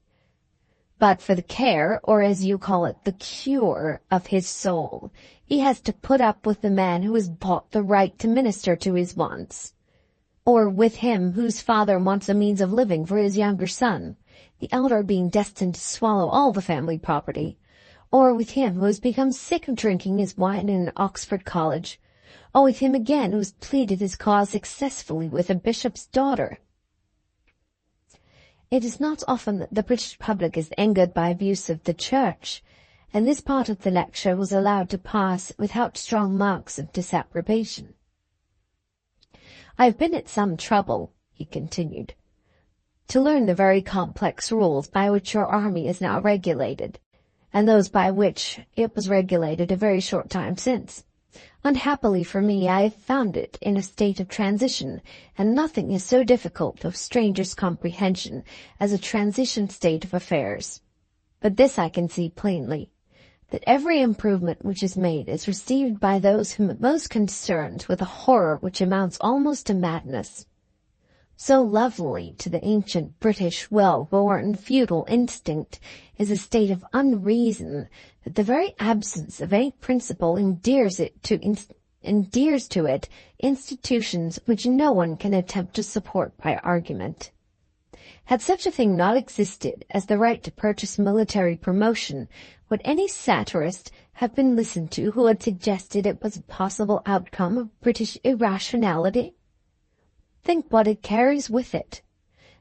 But for the care, or as you call it, the cure of his soul, he has to put up with the man who has bought the right to minister to his wants, or with him whose father wants a means of living for his younger son, the elder being destined to swallow all the family property, or with him who has become sick of drinking his wine in an Oxford college, or with him again who has pleaded his cause successfully with a bishop's daughter. It is not often that the British public is angered by abuse of the Church, and this part of the lecture was allowed to pass without strong marks of disapprobation. "I have been at some trouble," he continued, "to learn the very complex rules by which your army is now regulated, and those by which it was regulated a very short time since. Unhappily for me, I have found it in a state of transition, and nothing is so difficult of strangers' comprehension as a transition state of affairs. But this I can see plainly, that every improvement which is made is received by those whom it most concerns with a horror which amounts almost to madness. So lovely to the ancient British well-born feudal instinct is a state of unreason that the very absence of any principle endears to it institutions which no one can attempt to support by argument. Had such a thing not existed as the right to purchase military promotion, would any satirist have been listened to who had suggested it was a possible outcome of British irrationality? Think what it carries with it.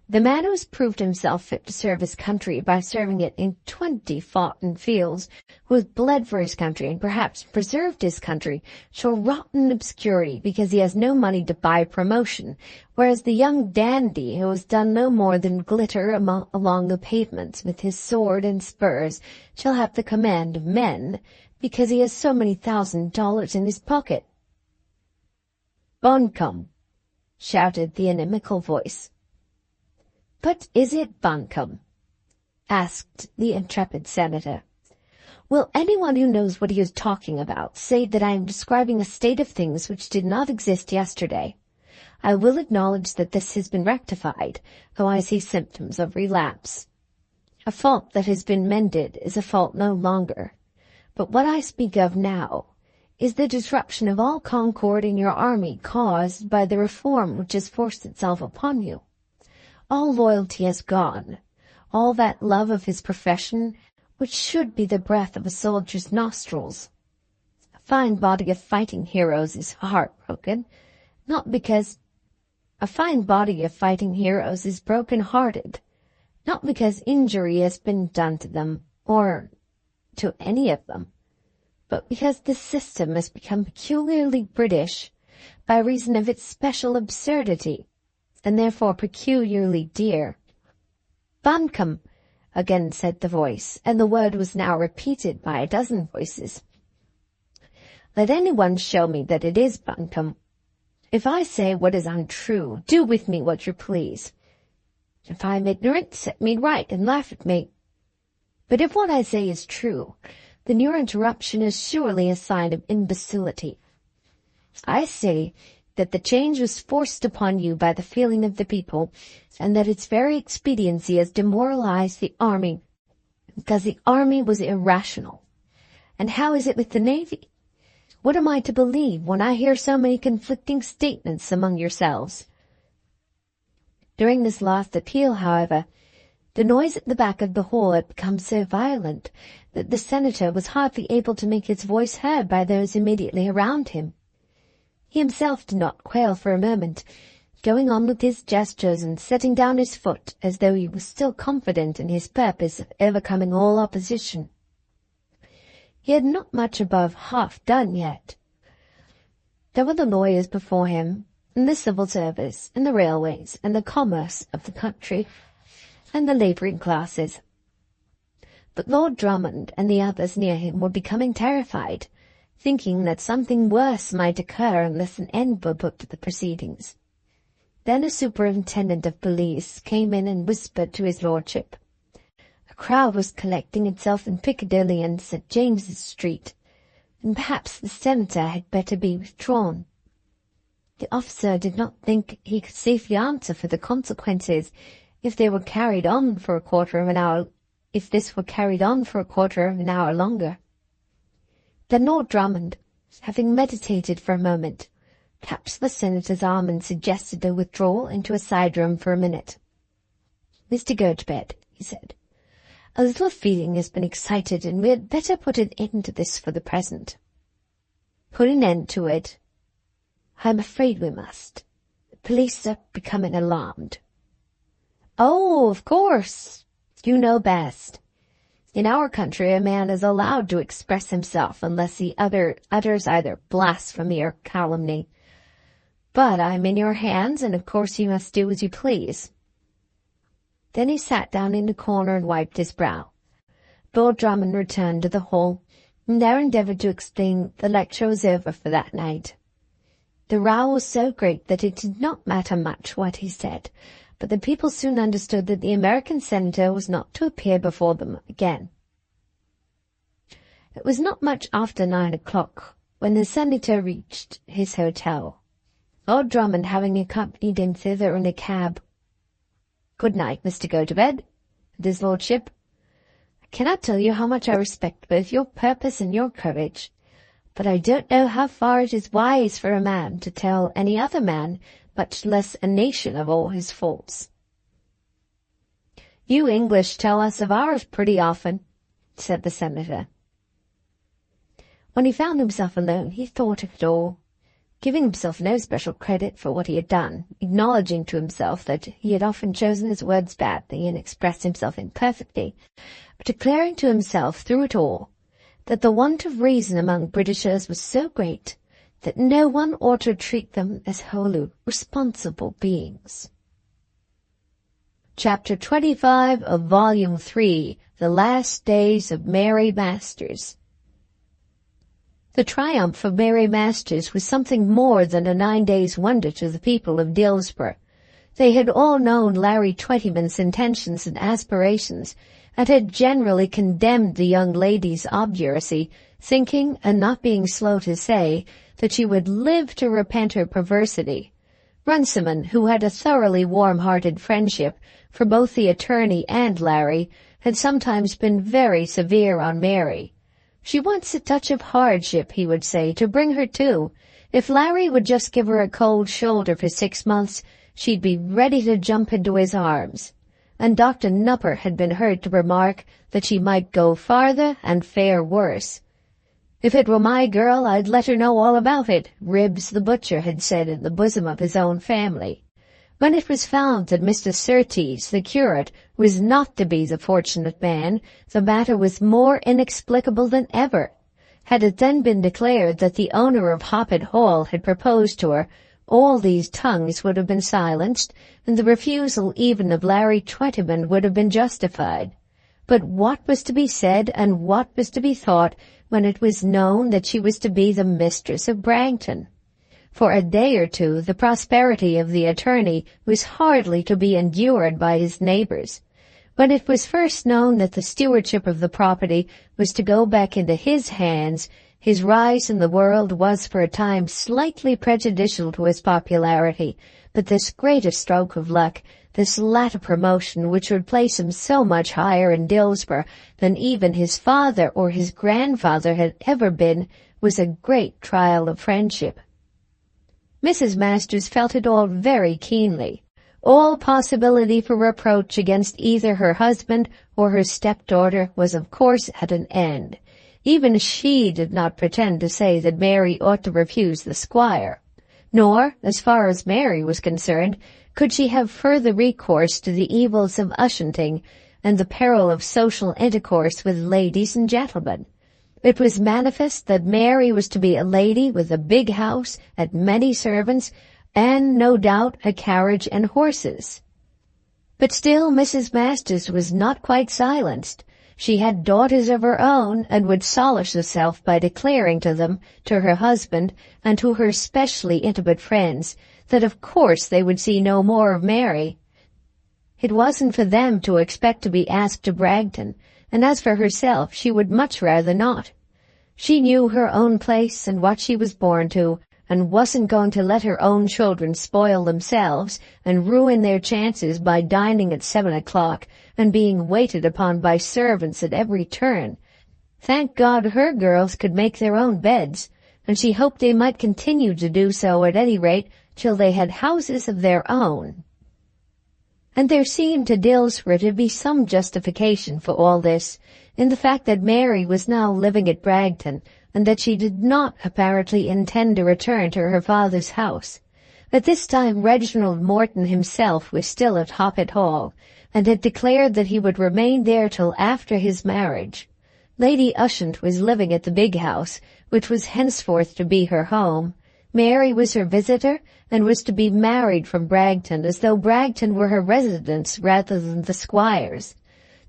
The man who has proved himself fit to serve his country by serving it in 20 foughten fields, who has bled for his country and perhaps preserved his country, shall rot in obscurity because he has no money to buy promotion, whereas the young dandy who has done no more than glitter along the pavements with his sword and spurs shall have the command of men because he has so many $1,000 in his pocket." "Buncombe," shouted the inimical voice. "But is it buncombe?" asked the intrepid senator. "Will anyone who knows what he is talking about say that I am describing a state of things which did not exist yesterday? I will acknowledge that this has been rectified, though I see symptoms of relapse. A fault that has been mended is a fault no longer. But what I speak of now is the disruption of all concord in your army caused by the reform which has forced itself upon you. All loyalty has gone, all that love of his profession which should be the breath of a soldier's nostrils. A fine body of fighting heroes is heartbroken, broken-hearted, not because injury has been done to them, or to any of them, but because the system has become peculiarly British by reason of its special absurdity, and therefore peculiarly dear." "Buncombe," again said the voice, and the word was now repeated by a dozen voices. "Let anyone show me that it is buncombe. If I say what is untrue, do with me what you please. If I am ignorant, set me right and laugh at me. But if what I say is true, then your interruption is surely a sign of imbecility. I say that the change was forced upon you by the feeling of the people, and that its very expediency has demoralized the army, because the army was irrational. And how is it with the navy? What am I to believe when I hear so many conflicting statements among yourselves?" During this last appeal, however, the noise at the back of the hall had become so violent that the senator was hardly able to make his voice heard by those immediately around him. He himself did not quail for a moment, going on with his gestures and setting down his foot as though he was still confident in his purpose of overcoming all opposition. He had not much above half done yet. There were the lawyers before him, and the civil service, and the railways, and the commerce of the country, and the labouring classes. But Lord Drummond and the others near him were becoming terrified, thinking that something worse might occur unless an end were put to the proceedings. Then a superintendent of police came in and whispered to his lordship. A crowd was collecting itself in Piccadilly and St. James's Street, and perhaps the senator had better be withdrawn. The officer did not think he could safely answer for the consequences if this were carried on for a quarter of an hour longer. Then Lord Drummond, having meditated for a moment, touched the senator's arm and suggested a withdrawal into a side room for a minute. "Mr. Gotobed," he said, A little feeling has been excited, and we had better put an end to this for the present. Put an end to it? I'm afraid we must. The police are becoming alarmed. Oh, of course. You know best. In our country, a man is allowed to express himself unless he utters either blasphemy or calumny. But I'm in your hands, and of course you must do as you please. Then he sat down in a corner and wiped his brow. Lord Drummond returned to the hall, and there endeavoured to explain the lecture was over for that night. The row was so great that it did not matter much what he said, but the people soon understood that the American senator was not to appear before them again. It was not much after 9 o'clock when the senator reached his hotel, Lord Drummond having accompanied him thither in a cab. "Good night, Mr. Gotobed," said his lordship. "I cannot tell you how much I respect both your purpose and your courage, but I don't know how far it is wise for a man to tell any other man, much less a nation, of all his faults." "You English tell us of ours pretty often," said the senator. When he found himself alone, he thought of it all, giving himself no special credit for what he had done, acknowledging to himself that he had often chosen his words badly and expressed himself imperfectly, but declaring to himself through it all that the want of reason among Britishers was so great that no one ought to treat them as wholly responsible beings. Chapter 25 of Volume 3, The Last Days of Mary Masters. The triumph of Mary Masters was something more than a 9 days' wonder to the people of Dillsborough. They had all known Larry Twentyman's intentions and aspirations, and had generally condemned the young lady's obduracy, thinking, and not being slow to say, that she would live to repent her perversity. Runciman, who had a thoroughly warm-hearted friendship for both the attorney and Larry, had sometimes been very severe on Mary. "She wants a touch of hardship," he would say, "to bring her to. If Larry would just give her a cold shoulder for 6 months, she'd be ready to jump into his arms." And Dr. Nupper had been heard to remark that she might go farther and fare worse. "If it were my girl, I'd let her know all about it," Ribbs the butcher had said in the bosom of his own family. When it was found that Mr. Surtees, the curate, was not to be the fortunate man, the matter was more inexplicable than ever. Had it then been declared that the owner of Hoppet Hall had proposed to her, all these tongues would have been silenced, and the refusal even of Larry Twentyman would have been justified. But what was to be said and what was to be thought when it was known that she was to be the mistress of Bragton? For a day or two the prosperity of the attorney was hardly to be endured by his neighbours. When it was first known that the stewardship of the property was to go back into his hands, his rise in the world was for a time slightly prejudicial to his popularity, but this greater stroke of luck, this latter promotion which would place him so much higher in Dillsborough than even his father or his grandfather had ever been, was a great trial of friendship. Mrs. Masters felt it all very keenly. All possibility for reproach against either her husband or her stepdaughter was of course at an end. Even she did not pretend to say that Mary ought to refuse the squire. Nor, as far as Mary was concerned, could she have further recourse to the evils of Ushanting and the peril of social intercourse with ladies and gentlemen. It was manifest that Mary was to be a lady with a big house and many servants, and, no doubt, a carriage and horses. But still Mrs. Masters was not quite silenced. She had daughters of her own, and would solace herself by declaring to them, to her husband, and to her specially intimate friends, that of course they would see no more of Mary. It wasn't for them to expect to be asked to Bragton, and as for herself, she would much rather not. She knew her own place and what she was born to, and wasn't going to let her own children spoil themselves and ruin their chances by dining at 7 o'clock and being waited upon by servants at every turn. Thank God her girls could make their own beds, and she hoped they might continue to do so at any rate till they had houses of their own. And there seemed to Dillsborough to be some justification for all this, in the fact that Mary was now living at Bragton, and that she did not apparently intend to return to her father's house. At this time Reginald Morton himself was still at Hoppet Hall, and had declared that he would remain there till after his marriage. Lady Ushant was living at the big house, which was henceforth to be her home. Mary was her visitor, and was to be married from Bragton, as though Bragton were her residence rather than the squire's.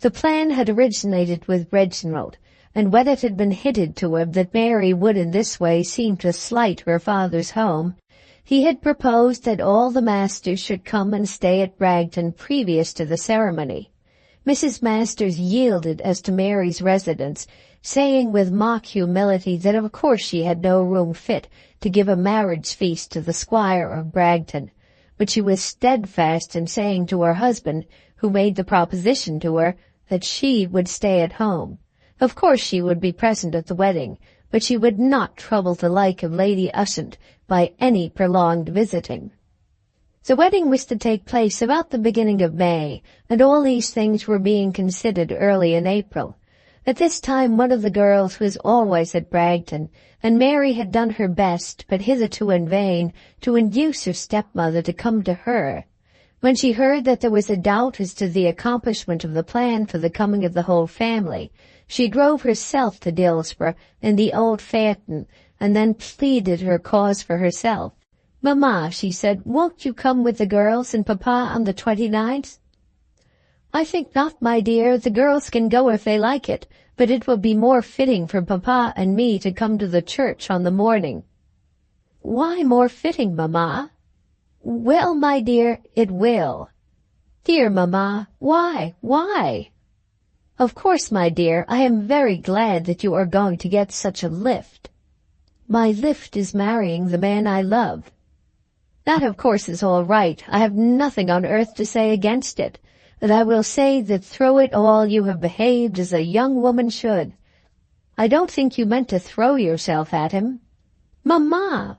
The plan had originated with Reginald, and when it had been hinted to him that Mary would in this way seem to slight her father's home, he had proposed that all the Masters should come and stay at Bragton previous to the ceremony. Mrs. Masters yielded as to Mary's residence, saying with mock humility that of course she had no room fit to give a marriage feast to the squire of Bragton, but she was steadfast in saying to her husband, who made the proposition to her, that she would stay at home. Of course she would be present at the wedding, but she would not trouble the like of Lady Ushant by any prolonged visiting. The wedding was to take place about the beginning of May, and all these things were being considered early in April. At this time one of the girls was always at Bragton, and Mary had done her best, but hitherto in vain, to induce her stepmother to come to her. When she heard that there was a doubt as to the accomplishment of the plan for the coming of the whole family, she drove herself to Dillsborough in the old phaeton, and then pleaded her cause for herself. "Mamma," she said, "won't you come with the girls and papa on the 29th? "I think not, my dear. The girls can go if they like it, but it will be more fitting for papa and me to come to the church on the morning." "Why more fitting, mamma?" "Well, my dear, it will." "Dear mamma, why? Why?" "Of course, my dear, I am very glad that you are going to get such a lift." "My lift is marrying the man I love." "That, of course, is all right. I have nothing on earth to say against it. But I will say that through it all you have behaved as a young woman should. I don't think you meant to throw yourself at him." "Mamma!"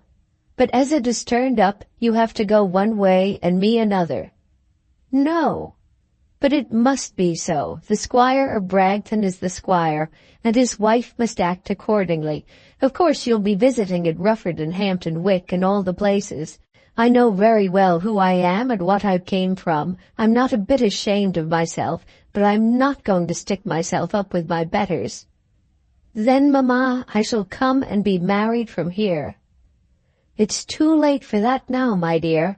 "But as it is turned up, you have to go one way and me another." "No." "But it must be so. The squire of Bragton is the squire, and his wife must act accordingly. Of course you'll be visiting at Rufford and Hampton Wick and all the places. I know very well who I am and what I came from. I'm not a bit ashamed of myself, but I'm not going to stick myself up with my betters." "Then, mamma, I shall come and be married from here." "It's too late for that now, my dear."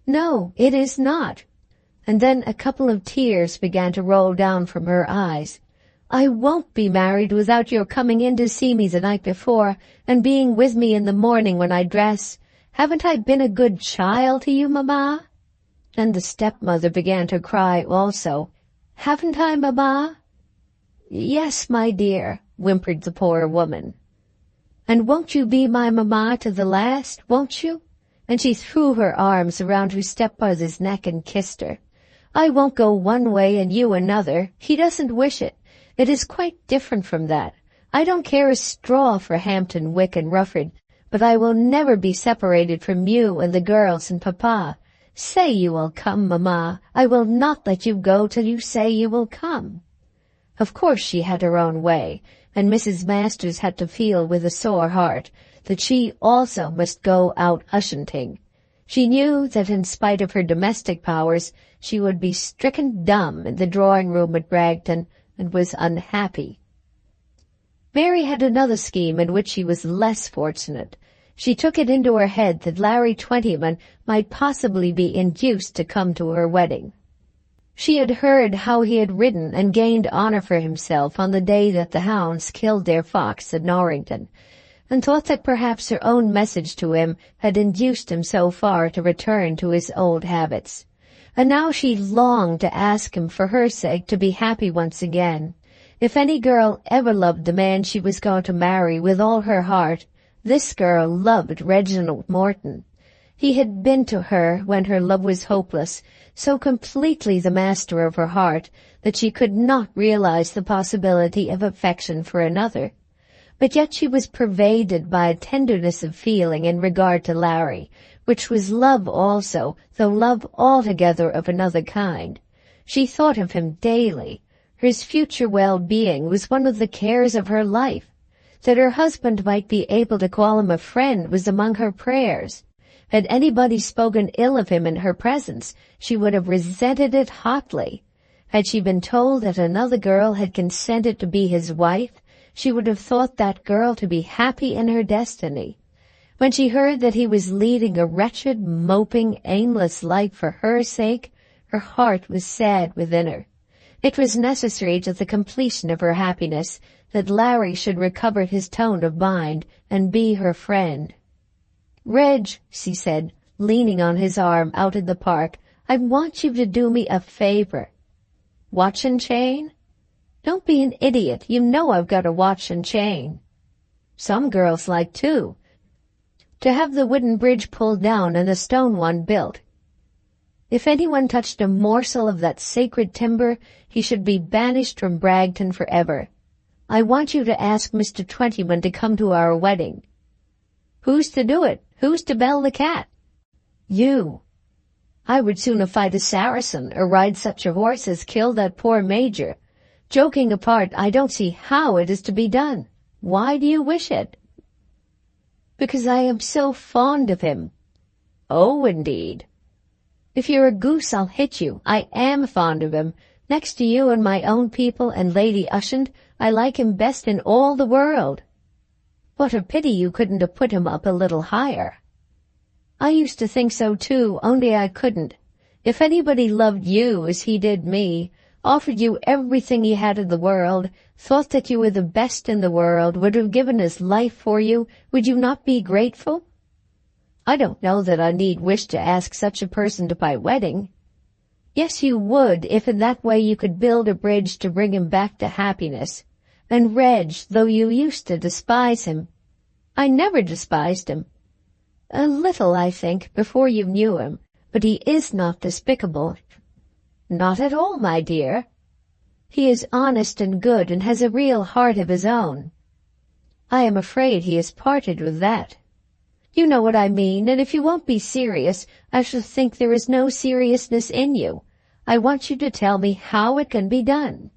"No, it is not." And then a couple of tears began to roll down from her eyes. "I won't be married without your coming in to see me the night before, and being with me in the morning when I dress. Haven't I been a good child to you, mamma?" And the stepmother began to cry also. "Haven't I, mamma?" "Yes, my dear," whimpered the poor woman. "And won't you be my mamma to the last, won't you?" And she threw her arms around her stepmother's neck and kissed her. "I won't go one way and you another. He doesn't wish it. It is quite different from that. I don't care a straw for Hampton Wick and Rufford, but I will never be separated from you and the girls and papa. Say you will come, mamma. I will not let you go till you say you will come." Of course she had her own way, and Mrs. Masters had to feel with a sore heart that she also must go out Ushanting. She knew that in spite of her domestic powers she would be stricken dumb in the drawing-room at Bragton, and was unhappy. Mary had another scheme in which she was less fortunate. She took it into her head that Larry Twentyman might possibly be induced to come to her wedding. She had heard how he had ridden and gained honour for himself on the day that the hounds killed their fox at Norrington, and thought that perhaps her own message to him had induced him so far to return to his old habits. And now she longed to ask him for her sake to be happy once again. If any girl ever loved the man she was going to marry with all her heart, this girl loved Reginald Morton. He had been to her, when her love was hopeless, so completely the master of her heart that she could not realize the possibility of affection for another. But yet she was pervaded by a tenderness of feeling in regard to Larry, which was love also, though love altogether of another kind. She thought of him daily. His future well-being was one of the cares of her life. That her husband might be able to call him a friend was among her prayers. Had anybody spoken ill of him in her presence, she would have resented it hotly. Had she been told that another girl had consented to be his wife, she would have thought that girl to be happy in her destiny. When she heard that he was leading a wretched, moping, aimless life for her sake, her heart was sad within her. It was necessary to the completion of her happiness that Larry should recover his tone of mind and be her friend. "Reg," she said, leaning on his arm out in the park, "I want you to do me a favor." "Watch and chain?" "Don't be an idiot. You know I've got a watch and chain." "Some girls like to have the wooden bridge pulled down and the stone one built. If anyone touched a morsel of that sacred timber, he should be banished from Bragton forever. I want you to ask Mr. Twentyman to come to our wedding." "Who's to do it? Who's to bell the cat?" "You." "I would sooner fight a Saracen or ride such a horse as kill that poor Major. Joking apart, I don't see how it is to be done. Why do you wish it?" "Because I am so fond of him." "Oh, indeed." "If you're a goose, I'll hit you. I am fond of him. Next to you and my own people and Lady Ushant, I like him best in all the world." "What a pity you couldn't have put him up a little higher." "I used to think so too, only I couldn't. If anybody loved you as he did me, offered you everything he had in the world, thought that you were the best in the world, would have given his life for you, would you not be grateful?" "I don't know that I need wish to ask such a person to my wedding." "Yes, you would, if in that way you could build a bridge to bring him back to happiness. And Reg, though you used to despise him—" "I never despised him." "A little, I think, before you knew him, but he is not despicable." "Not at all, my dear. He is honest and good and has a real heart of his own." "I am afraid he has parted with that." "You know what I mean, and if you won't be serious, I shall think there is no seriousness in you. I want you to tell me how it can be done."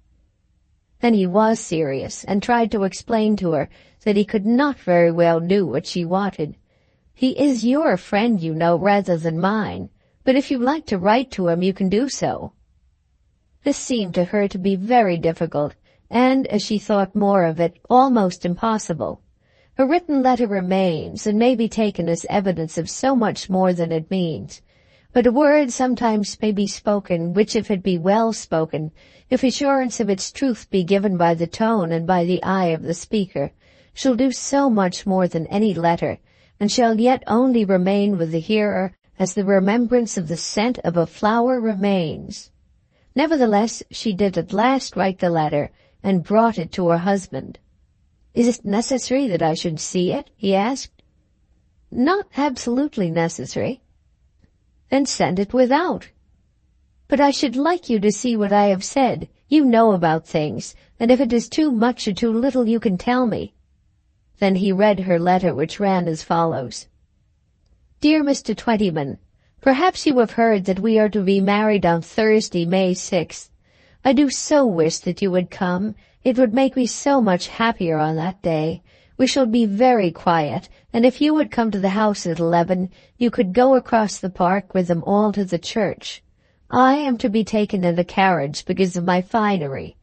Then he was serious, and tried to explain to her that he could not very well do what she wanted. "He is your friend, you know, rather than mine, but if you like to write to him, you can do so." This seemed to her to be very difficult, and, as she thought more of it, almost impossible. A written letter remains, and may be taken as evidence of so much more than it means. But a word sometimes may be spoken, which, if it be well spoken, if assurance of its truth be given by the tone and by the eye of the speaker, shall do so much more than any letter, and shall yet only remain with the hearer as the remembrance of the scent of a flower remains. Nevertheless, she did at last write the letter, and brought it to her husband. "Is it necessary that I should see it?" he asked. "Not absolutely necessary." "Then send it without." "But I should like you to see what I have said. You know about things, and if it is too much or too little you can tell me." Then he read her letter, which ran as follows. "Dear Mr. Twentyman, perhaps you have heard that we are to be married on Thursday, May 6th. I do so wish that you would come. It would make me so much happier on that day. We shall be very quiet, and if you would come to the house at 11, you could go across the park with them all to the church. I am to be taken in a carriage because of my finery.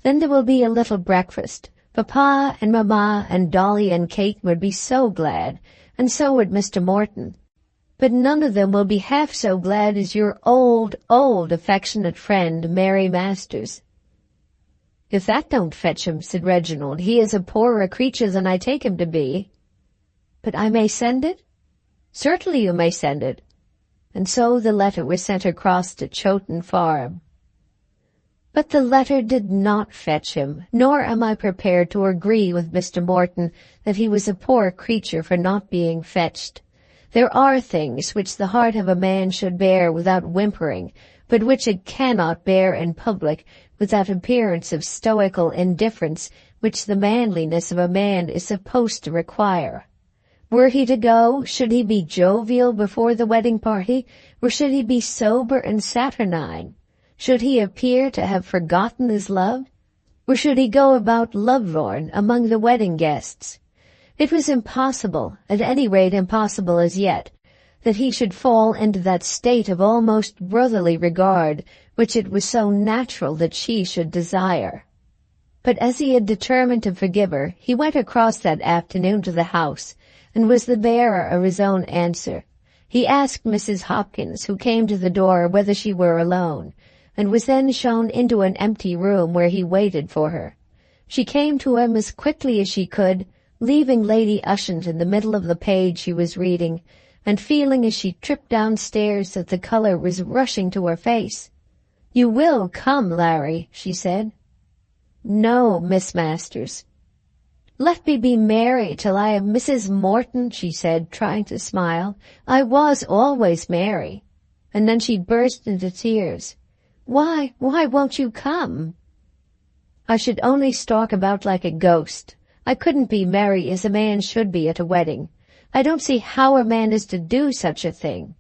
Then there will be a little breakfast. Papa and Mamma and Dolly and Kate would be so glad, and so would Mr. Morton. But none of them will be half so glad as your old, affectionate friend, Mary Masters." "If that don't fetch him," said Reginald, "he is a poorer creature than I take him to be." "But I may send it?" "Certainly you may send it." And so the letter was sent across to Chowton Farm. But the letter did not fetch him, nor am I prepared to agree with Mr. Morton that he was a poor creature for not being fetched. There are things which the heart of a man should bear without whimpering, but which it cannot bear in public with that appearance of stoical indifference which the manliness of a man is supposed to require. Were he to go, should he be jovial before the wedding party, or should he be sober and saturnine? Should he appear to have forgotten his love, or should he go about lovelorn among the wedding guests? It was impossible, at any rate impossible as yet, that he should fall into that state of almost brotherly regard which it was so natural that she should desire. But as he had determined to forgive her, he went across that afternoon to the house, and was the bearer of his own answer. He asked Mrs. Hopkins, who came to the door, whether she were alone, and was then shown into an empty room where he waited for her. She came to him as quickly as she could, leaving Lady Ushant in the middle of the page she was reading, and feeling as she tripped downstairs that the colour was rushing to her face. "You will come, Larry," she said. "No, Miss Masters." "Let me be Mary till I am Mrs. Morton," she said, trying to smile. "I was always Mary." And then she burst into tears. Why won't you come?" "I should only stalk about like a ghost. I couldn't be merry as a man should be at a wedding. I don't see how a man is to do such a thing."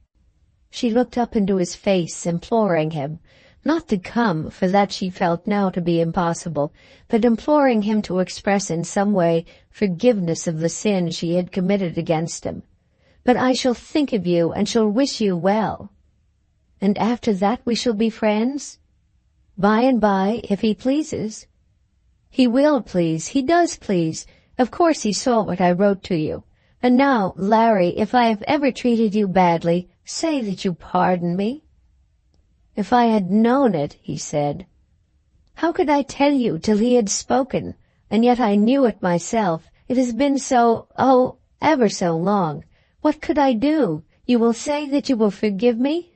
She looked up into his face, imploring him, not to come, for that she felt now to be impossible, but imploring him to express in some way forgiveness of the sin she had committed against him. "But I shall think of you and shall wish you well." "And after that we shall be friends?" "By and by, if he pleases." "He will please. He does please. Of course he saw what I wrote to you. And now, Larry, if I have ever treated you badly, say that you pardon me." "If I had known it," he said. "How could I tell you till he had spoken? And yet I knew it myself. It has been so, ever so long. What could I do? You will say that you will forgive me?"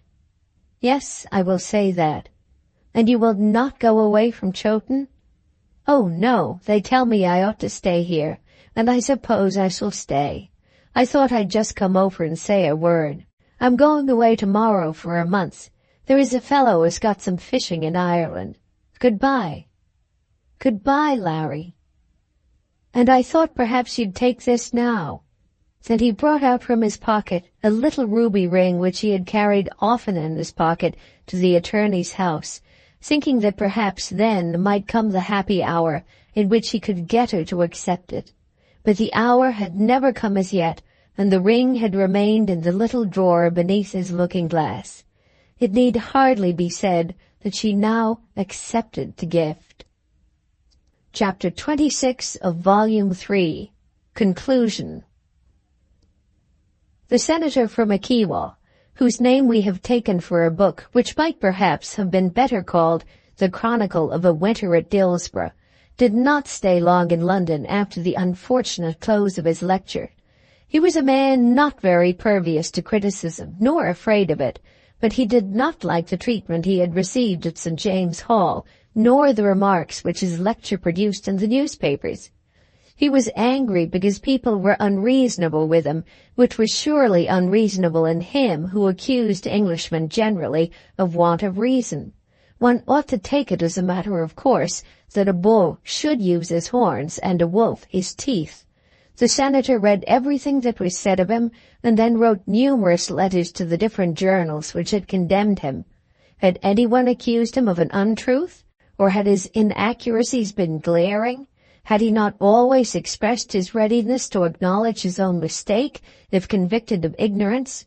"Yes, I will say that." "And you will not go away from Chowton?" "Oh, no. They tell me I ought to stay here, and I suppose I shall stay. I thought I'd just come over and say a word. I'm going away tomorrow for a month. There is a fellow who's got some fishing in Ireland. Goodbye." "Goodbye, Larry." "And I thought perhaps you'd take this now." Then he brought out from his pocket a little ruby ring which he had carried often in his pocket to the attorney's house, thinking that perhaps then might come the happy hour in which he could get her to accept it. But the hour had never come as yet, and the ring had remained in the little drawer beneath his looking-glass. It need hardly be said that she now accepted the gift. Chapter 26 of Volume 3. Conclusion. The senator from Akiwa, whose name we have taken for a book which might perhaps have been better called The Chronicle of a Winter at Dillsborough, did not stay long in London after the unfortunate close of his lecture. He was a man not very pervious to criticism, nor afraid of it, but he did not like the treatment he had received at St. James's Hall, nor the remarks which his lecture produced in the newspapers. He was angry because people were unreasonable with him, which was surely unreasonable in him who accused Englishmen generally of want of reason. One ought to take it as a matter of course that a bull should use his horns and a wolf his teeth. The senator read everything that was said of him, and then wrote numerous letters to the different journals which had condemned him. Had anyone accused him of an untruth, or had his inaccuracies been glaring? Had he not always expressed his readiness to acknowledge his own mistake, if convicted of ignorance?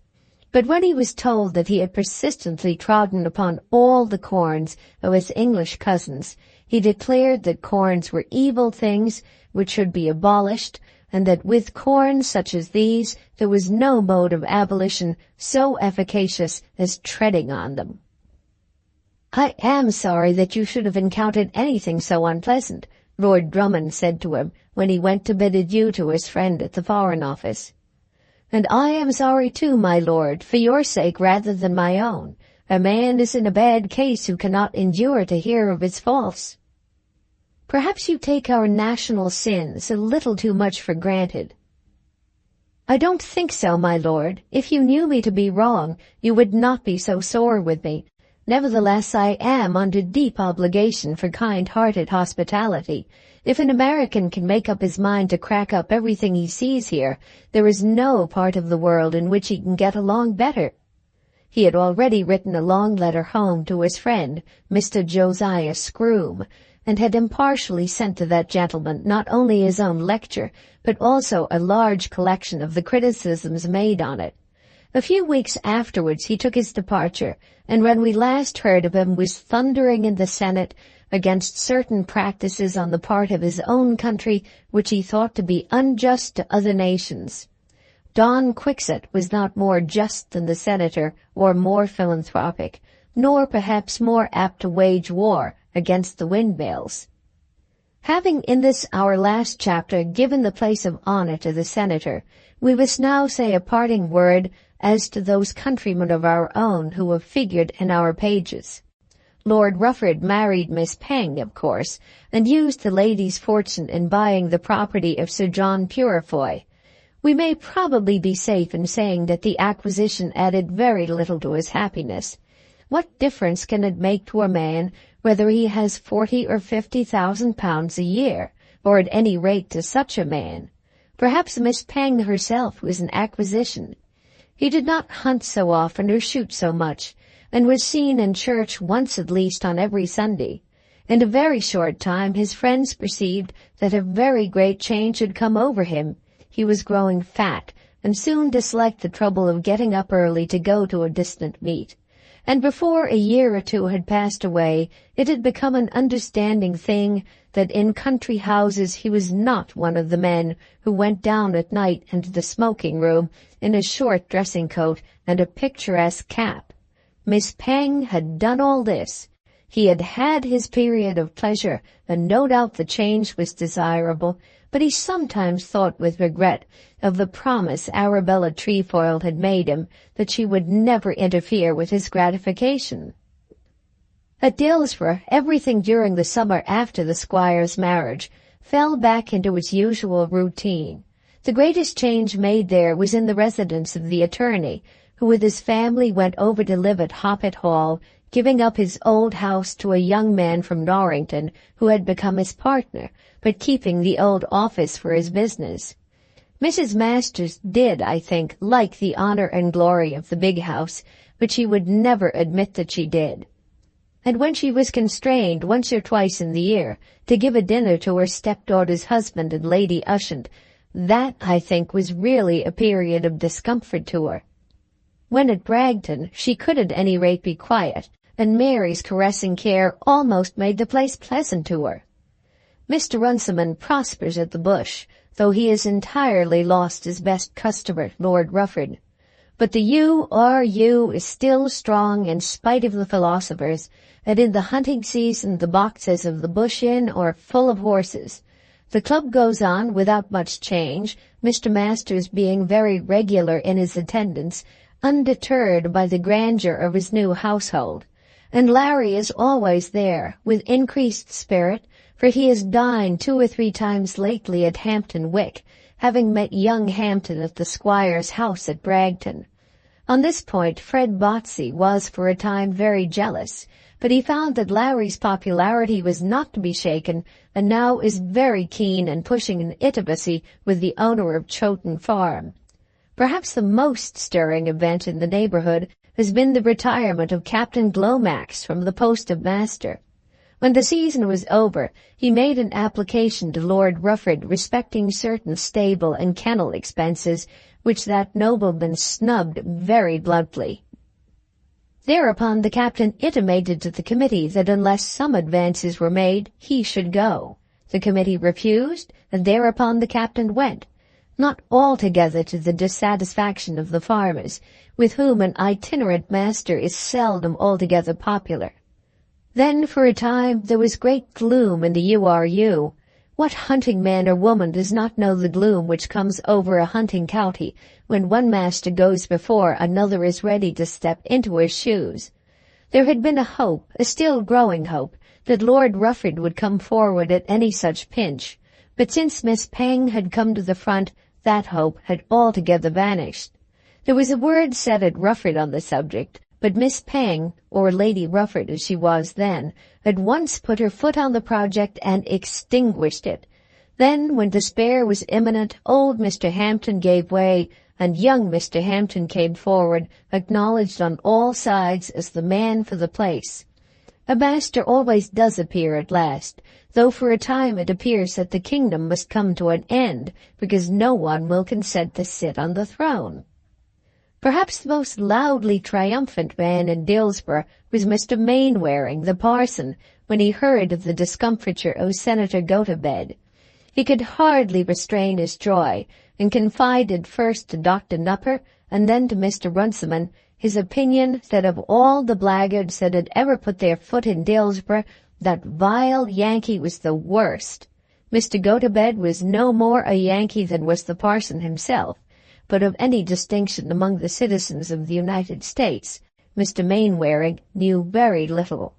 But when he was told that he had persistently trodden upon all the corns of his English cousins, he declared that corns were evil things which should be abolished, and that with corns such as these there was no mode of abolition so efficacious as treading on them. "I am sorry that you should have encountered anything so unpleasant," Lord Drummond said to him when he went to bid adieu to his friend at the Foreign Office. "And I am sorry too, my lord, for your sake rather than my own. A man is in a bad case who cannot endure to hear of his faults." "Perhaps you take our national sins a little too much for granted." "I don't think so, my lord. If you knew me to be wrong, you would not be so sore with me. Nevertheless, I am under deep obligation for kind-hearted hospitality. If an American can make up his mind to crack up everything he sees here, there is no part of the world in which he can get along better." He had already written a long letter home to his friend, Mr. Josiah Scroom, and had impartially sent to that gentleman not only his own lecture, but also a large collection of the criticisms made on it. A few weeks afterwards he took his departure, and when we last heard of him was thundering in the Senate against certain practices on the part of his own country which he thought to be unjust to other nations. Don Quixote was not more just than the senator, or more philanthropic, nor perhaps more apt to wage war against the windmills. Having in this our last chapter given the place of honor to the senator, we must now say a parting word as to those countrymen of our own who have figured in our pages. Lord Rufford married Miss Peng, of course, and used the lady's fortune in buying the property of Sir John Purefoy. We may probably be safe in saying that the acquisition added very little to his happiness. What difference can it make to a man whether he has 40 or 50,000 pounds a year, or at any rate to such a man? Perhaps Miss Peng herself was an acquisition. He did not hunt so often or shoot so much, and was seen in church once at least on every Sunday. In a very short time his friends perceived that a very great change had come over him. He was growing fat, and soon disliked the trouble of getting up early to go to a distant meet. And before a year or two had passed away, it had become an understanding thing that in country houses he was not one of the men who went down at night into the smoking-room in a short dressing-coat and a picturesque cap. Miss Peng had done all this. He had had his period of pleasure, and no doubt the change was desirable, but he sometimes thought with regret of the promise Arabella Trefoil had made him that she would never interfere with his gratification. At Dillsborough, everything during the summer after the squire's marriage fell back into its usual routine. The greatest change made there was in the residence of the attorney, who with his family went over to live at Hoppet Hall, giving up his old house to a young man from Norrington who had become his partner, but keeping the old office for his business. Mrs. Masters did, I think, like the honor and glory of the big house, but she would never admit that she did. And when she was constrained once or twice in the year to give a dinner to her stepdaughter's husband and Lady Ushant, that, I think, was really a period of discomfort to her. When at Bragton, she could at any rate be quiet, and Mary's caressing care almost made the place pleasant to her. Mr. Runciman prospers at the Bush, though he has entirely lost his best customer, Lord Rufford. But the U.R.U. is still strong in spite of the philosophers, and in the hunting season the boxes of the Bush Inn are full of horses. The club goes on without much change, Mr. Masters being very regular in his attendance, undeterred by the grandeur of his new household. And Larry is always there, with increased spirit, for he has dined 2 or 3 times lately at Hampton Wick, having met young Hampton at the squire's house at Bragton. On this point Fred Botsey was for a time very jealous, but he found that Larry's popularity was not to be shaken, and now is very keen and pushing an intimacy with the owner of Chowton Farm. Perhaps the most stirring event in the neighborhood has been the retirement of Captain Glomax from the post of master. When the season was over, he made an application to Lord Rufford respecting certain stable and kennel expenses, which that nobleman snubbed very bluntly. Thereupon the captain intimated to the committee that unless some advances were made, he should go. The committee refused, and thereupon the captain went, not altogether to the dissatisfaction of the farmers, with whom an itinerant master is seldom altogether popular. Then for a time there was great gloom in the U.R.U. What hunting man or woman does not know the gloom which comes over a hunting county when one master goes before another is ready to step into his shoes? There had been a hope, a still growing hope, that Lord Rufford would come forward at any such pinch, but since Miss Peng had come to the front, that hope had altogether vanished. There was a word said at Rufford on the subject, but Miss Pang, or Lady Rufford as she was then, at once put her foot on the project and extinguished it. Then, when despair was imminent, old Mr. Hampton gave way, and young Mr. Hampton came forward, acknowledged on all sides as the man for the place. A master always does appear at last, though for a time it appears that the kingdom must come to an end, because no one will consent to sit on the throne. Perhaps the most loudly triumphant man in Dillsborough was Mr. Mainwaring, the parson, when he heard of the discomfiture of Senator Gotobed. He could hardly restrain his joy, and confided first to Dr. Nupper and then to Mr. Runciman his opinion that of all the blackguards that had ever put their foot in Dillsborough, that vile Yankee was the worst. Mr. Gotobed was no more a Yankee than was the parson himself, but of any distinction among the citizens of the United States, Mr. Mainwaring knew very little.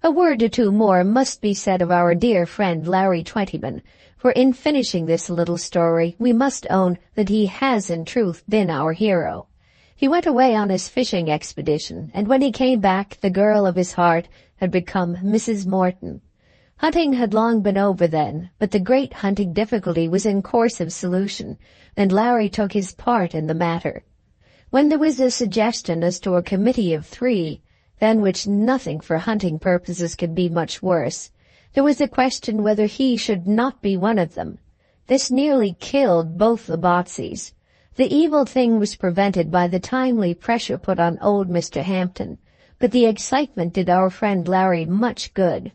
A word or two more must be said of our dear friend Larry Twentyman, for in finishing this little story we must own that he has in truth been our hero. He went away on his fishing expedition, and when he came back the girl of his heart had become Mrs. Morton. Hunting had long been over then, but the great hunting difficulty was in course of solution, and Larry took his part in the matter. When there was a suggestion as to a committee of 3, than which nothing for hunting purposes could be much worse, there was a question whether he should not be one of them. This nearly killed both the Botseys. The evil thing was prevented by the timely pressure put on old Mr. Hampton, but the excitement did our friend Larry much good.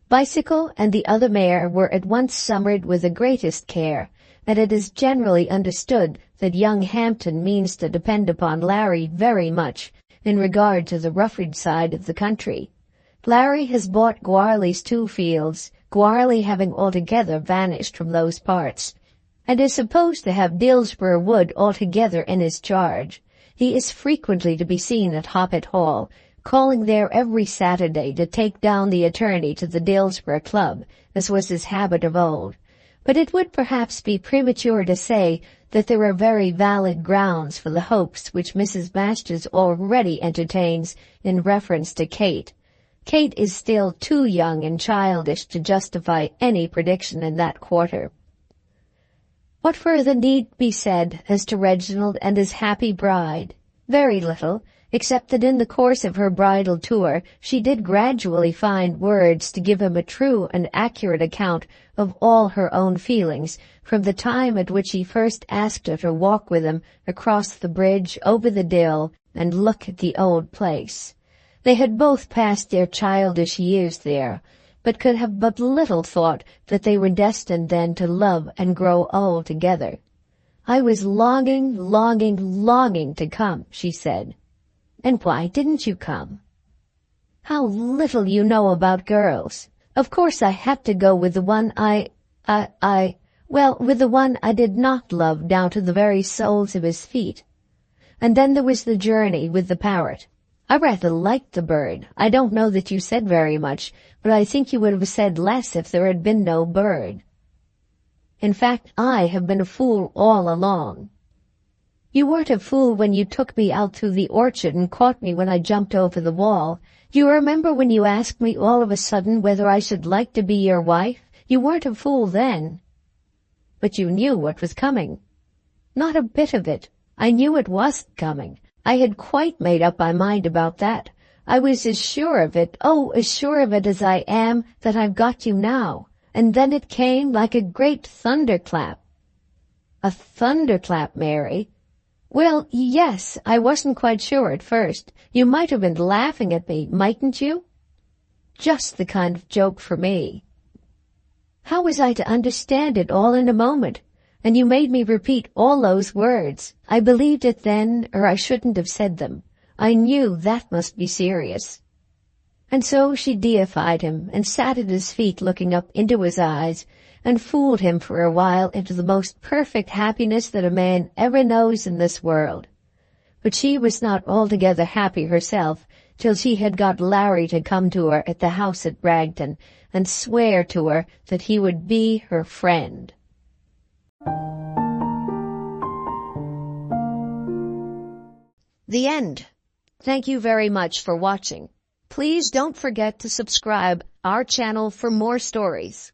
Bicycle and the other mare were at once summered with the greatest care, and it is generally understood that young Hampton means to depend upon Larry very much in regard to the Rufford side of the country. Larry has bought Goarly's 2 fields, Goarly having altogether vanished from those parts, and is supposed to have Dillsborough Wood altogether in his charge. He is frequently to be seen at Hoppet Hall, calling there every Saturday to take down the attorney to the Dillsborough Club, as was his habit of old. But it would perhaps be premature to say that there are very valid grounds for the hopes which Mrs. Masters already entertains in reference to Kate. Kate is still too young and childish to justify any prediction in that quarter. What further need be said as to Reginald and his happy bride? Very little, except that in the course of her bridal tour she did gradually find words to give him a true and accurate account of all her own feelings, from the time at which he first asked her to walk with him across the bridge over the Dill and look at the old place. They had both passed their childish years there, but could have but little thought that they were destined then to love and grow old together. "I was longing to come," she said. "And why didn't you come?" "How little you know about girls. Of course I had to go with the one with the one I did not love down to the very soles of his feet. And then there was the journey with the parrot. I rather liked the bird. I don't know that you said very much, but I think you would have said less if there had been no bird. In fact, I have been a fool all along." "You weren't a fool when you took me out through the orchard and caught me when I jumped over the wall. Do you remember when you asked me all of a sudden whether I should like to be your wife? You weren't a fool then." "But you knew what was coming." "Not a bit of it. I knew it wasn't coming. I had quite made up my mind about that. I was as sure of it, as sure of it as I am that I've got you now. And then it came like a great thunderclap." "A thunderclap, Mary?" "Well, yes, I wasn't quite sure at first. You might have been laughing at me, mightn't you?" "Just the kind of joke for me." "How was I to understand it all in a moment? And you made me repeat all those words. I believed it then, or I shouldn't have said them. I knew that must be serious." And so she deified him, and sat at his feet looking up into his eyes, and fooled him for a while into the most perfect happiness that a man ever knows in this world. But she was not altogether happy herself till she had got Larry to come to her at the house at Bragton, and swear to her that he would be her friend. The end. Thank you very much for watching. Please don't forget to subscribe our channel for more stories.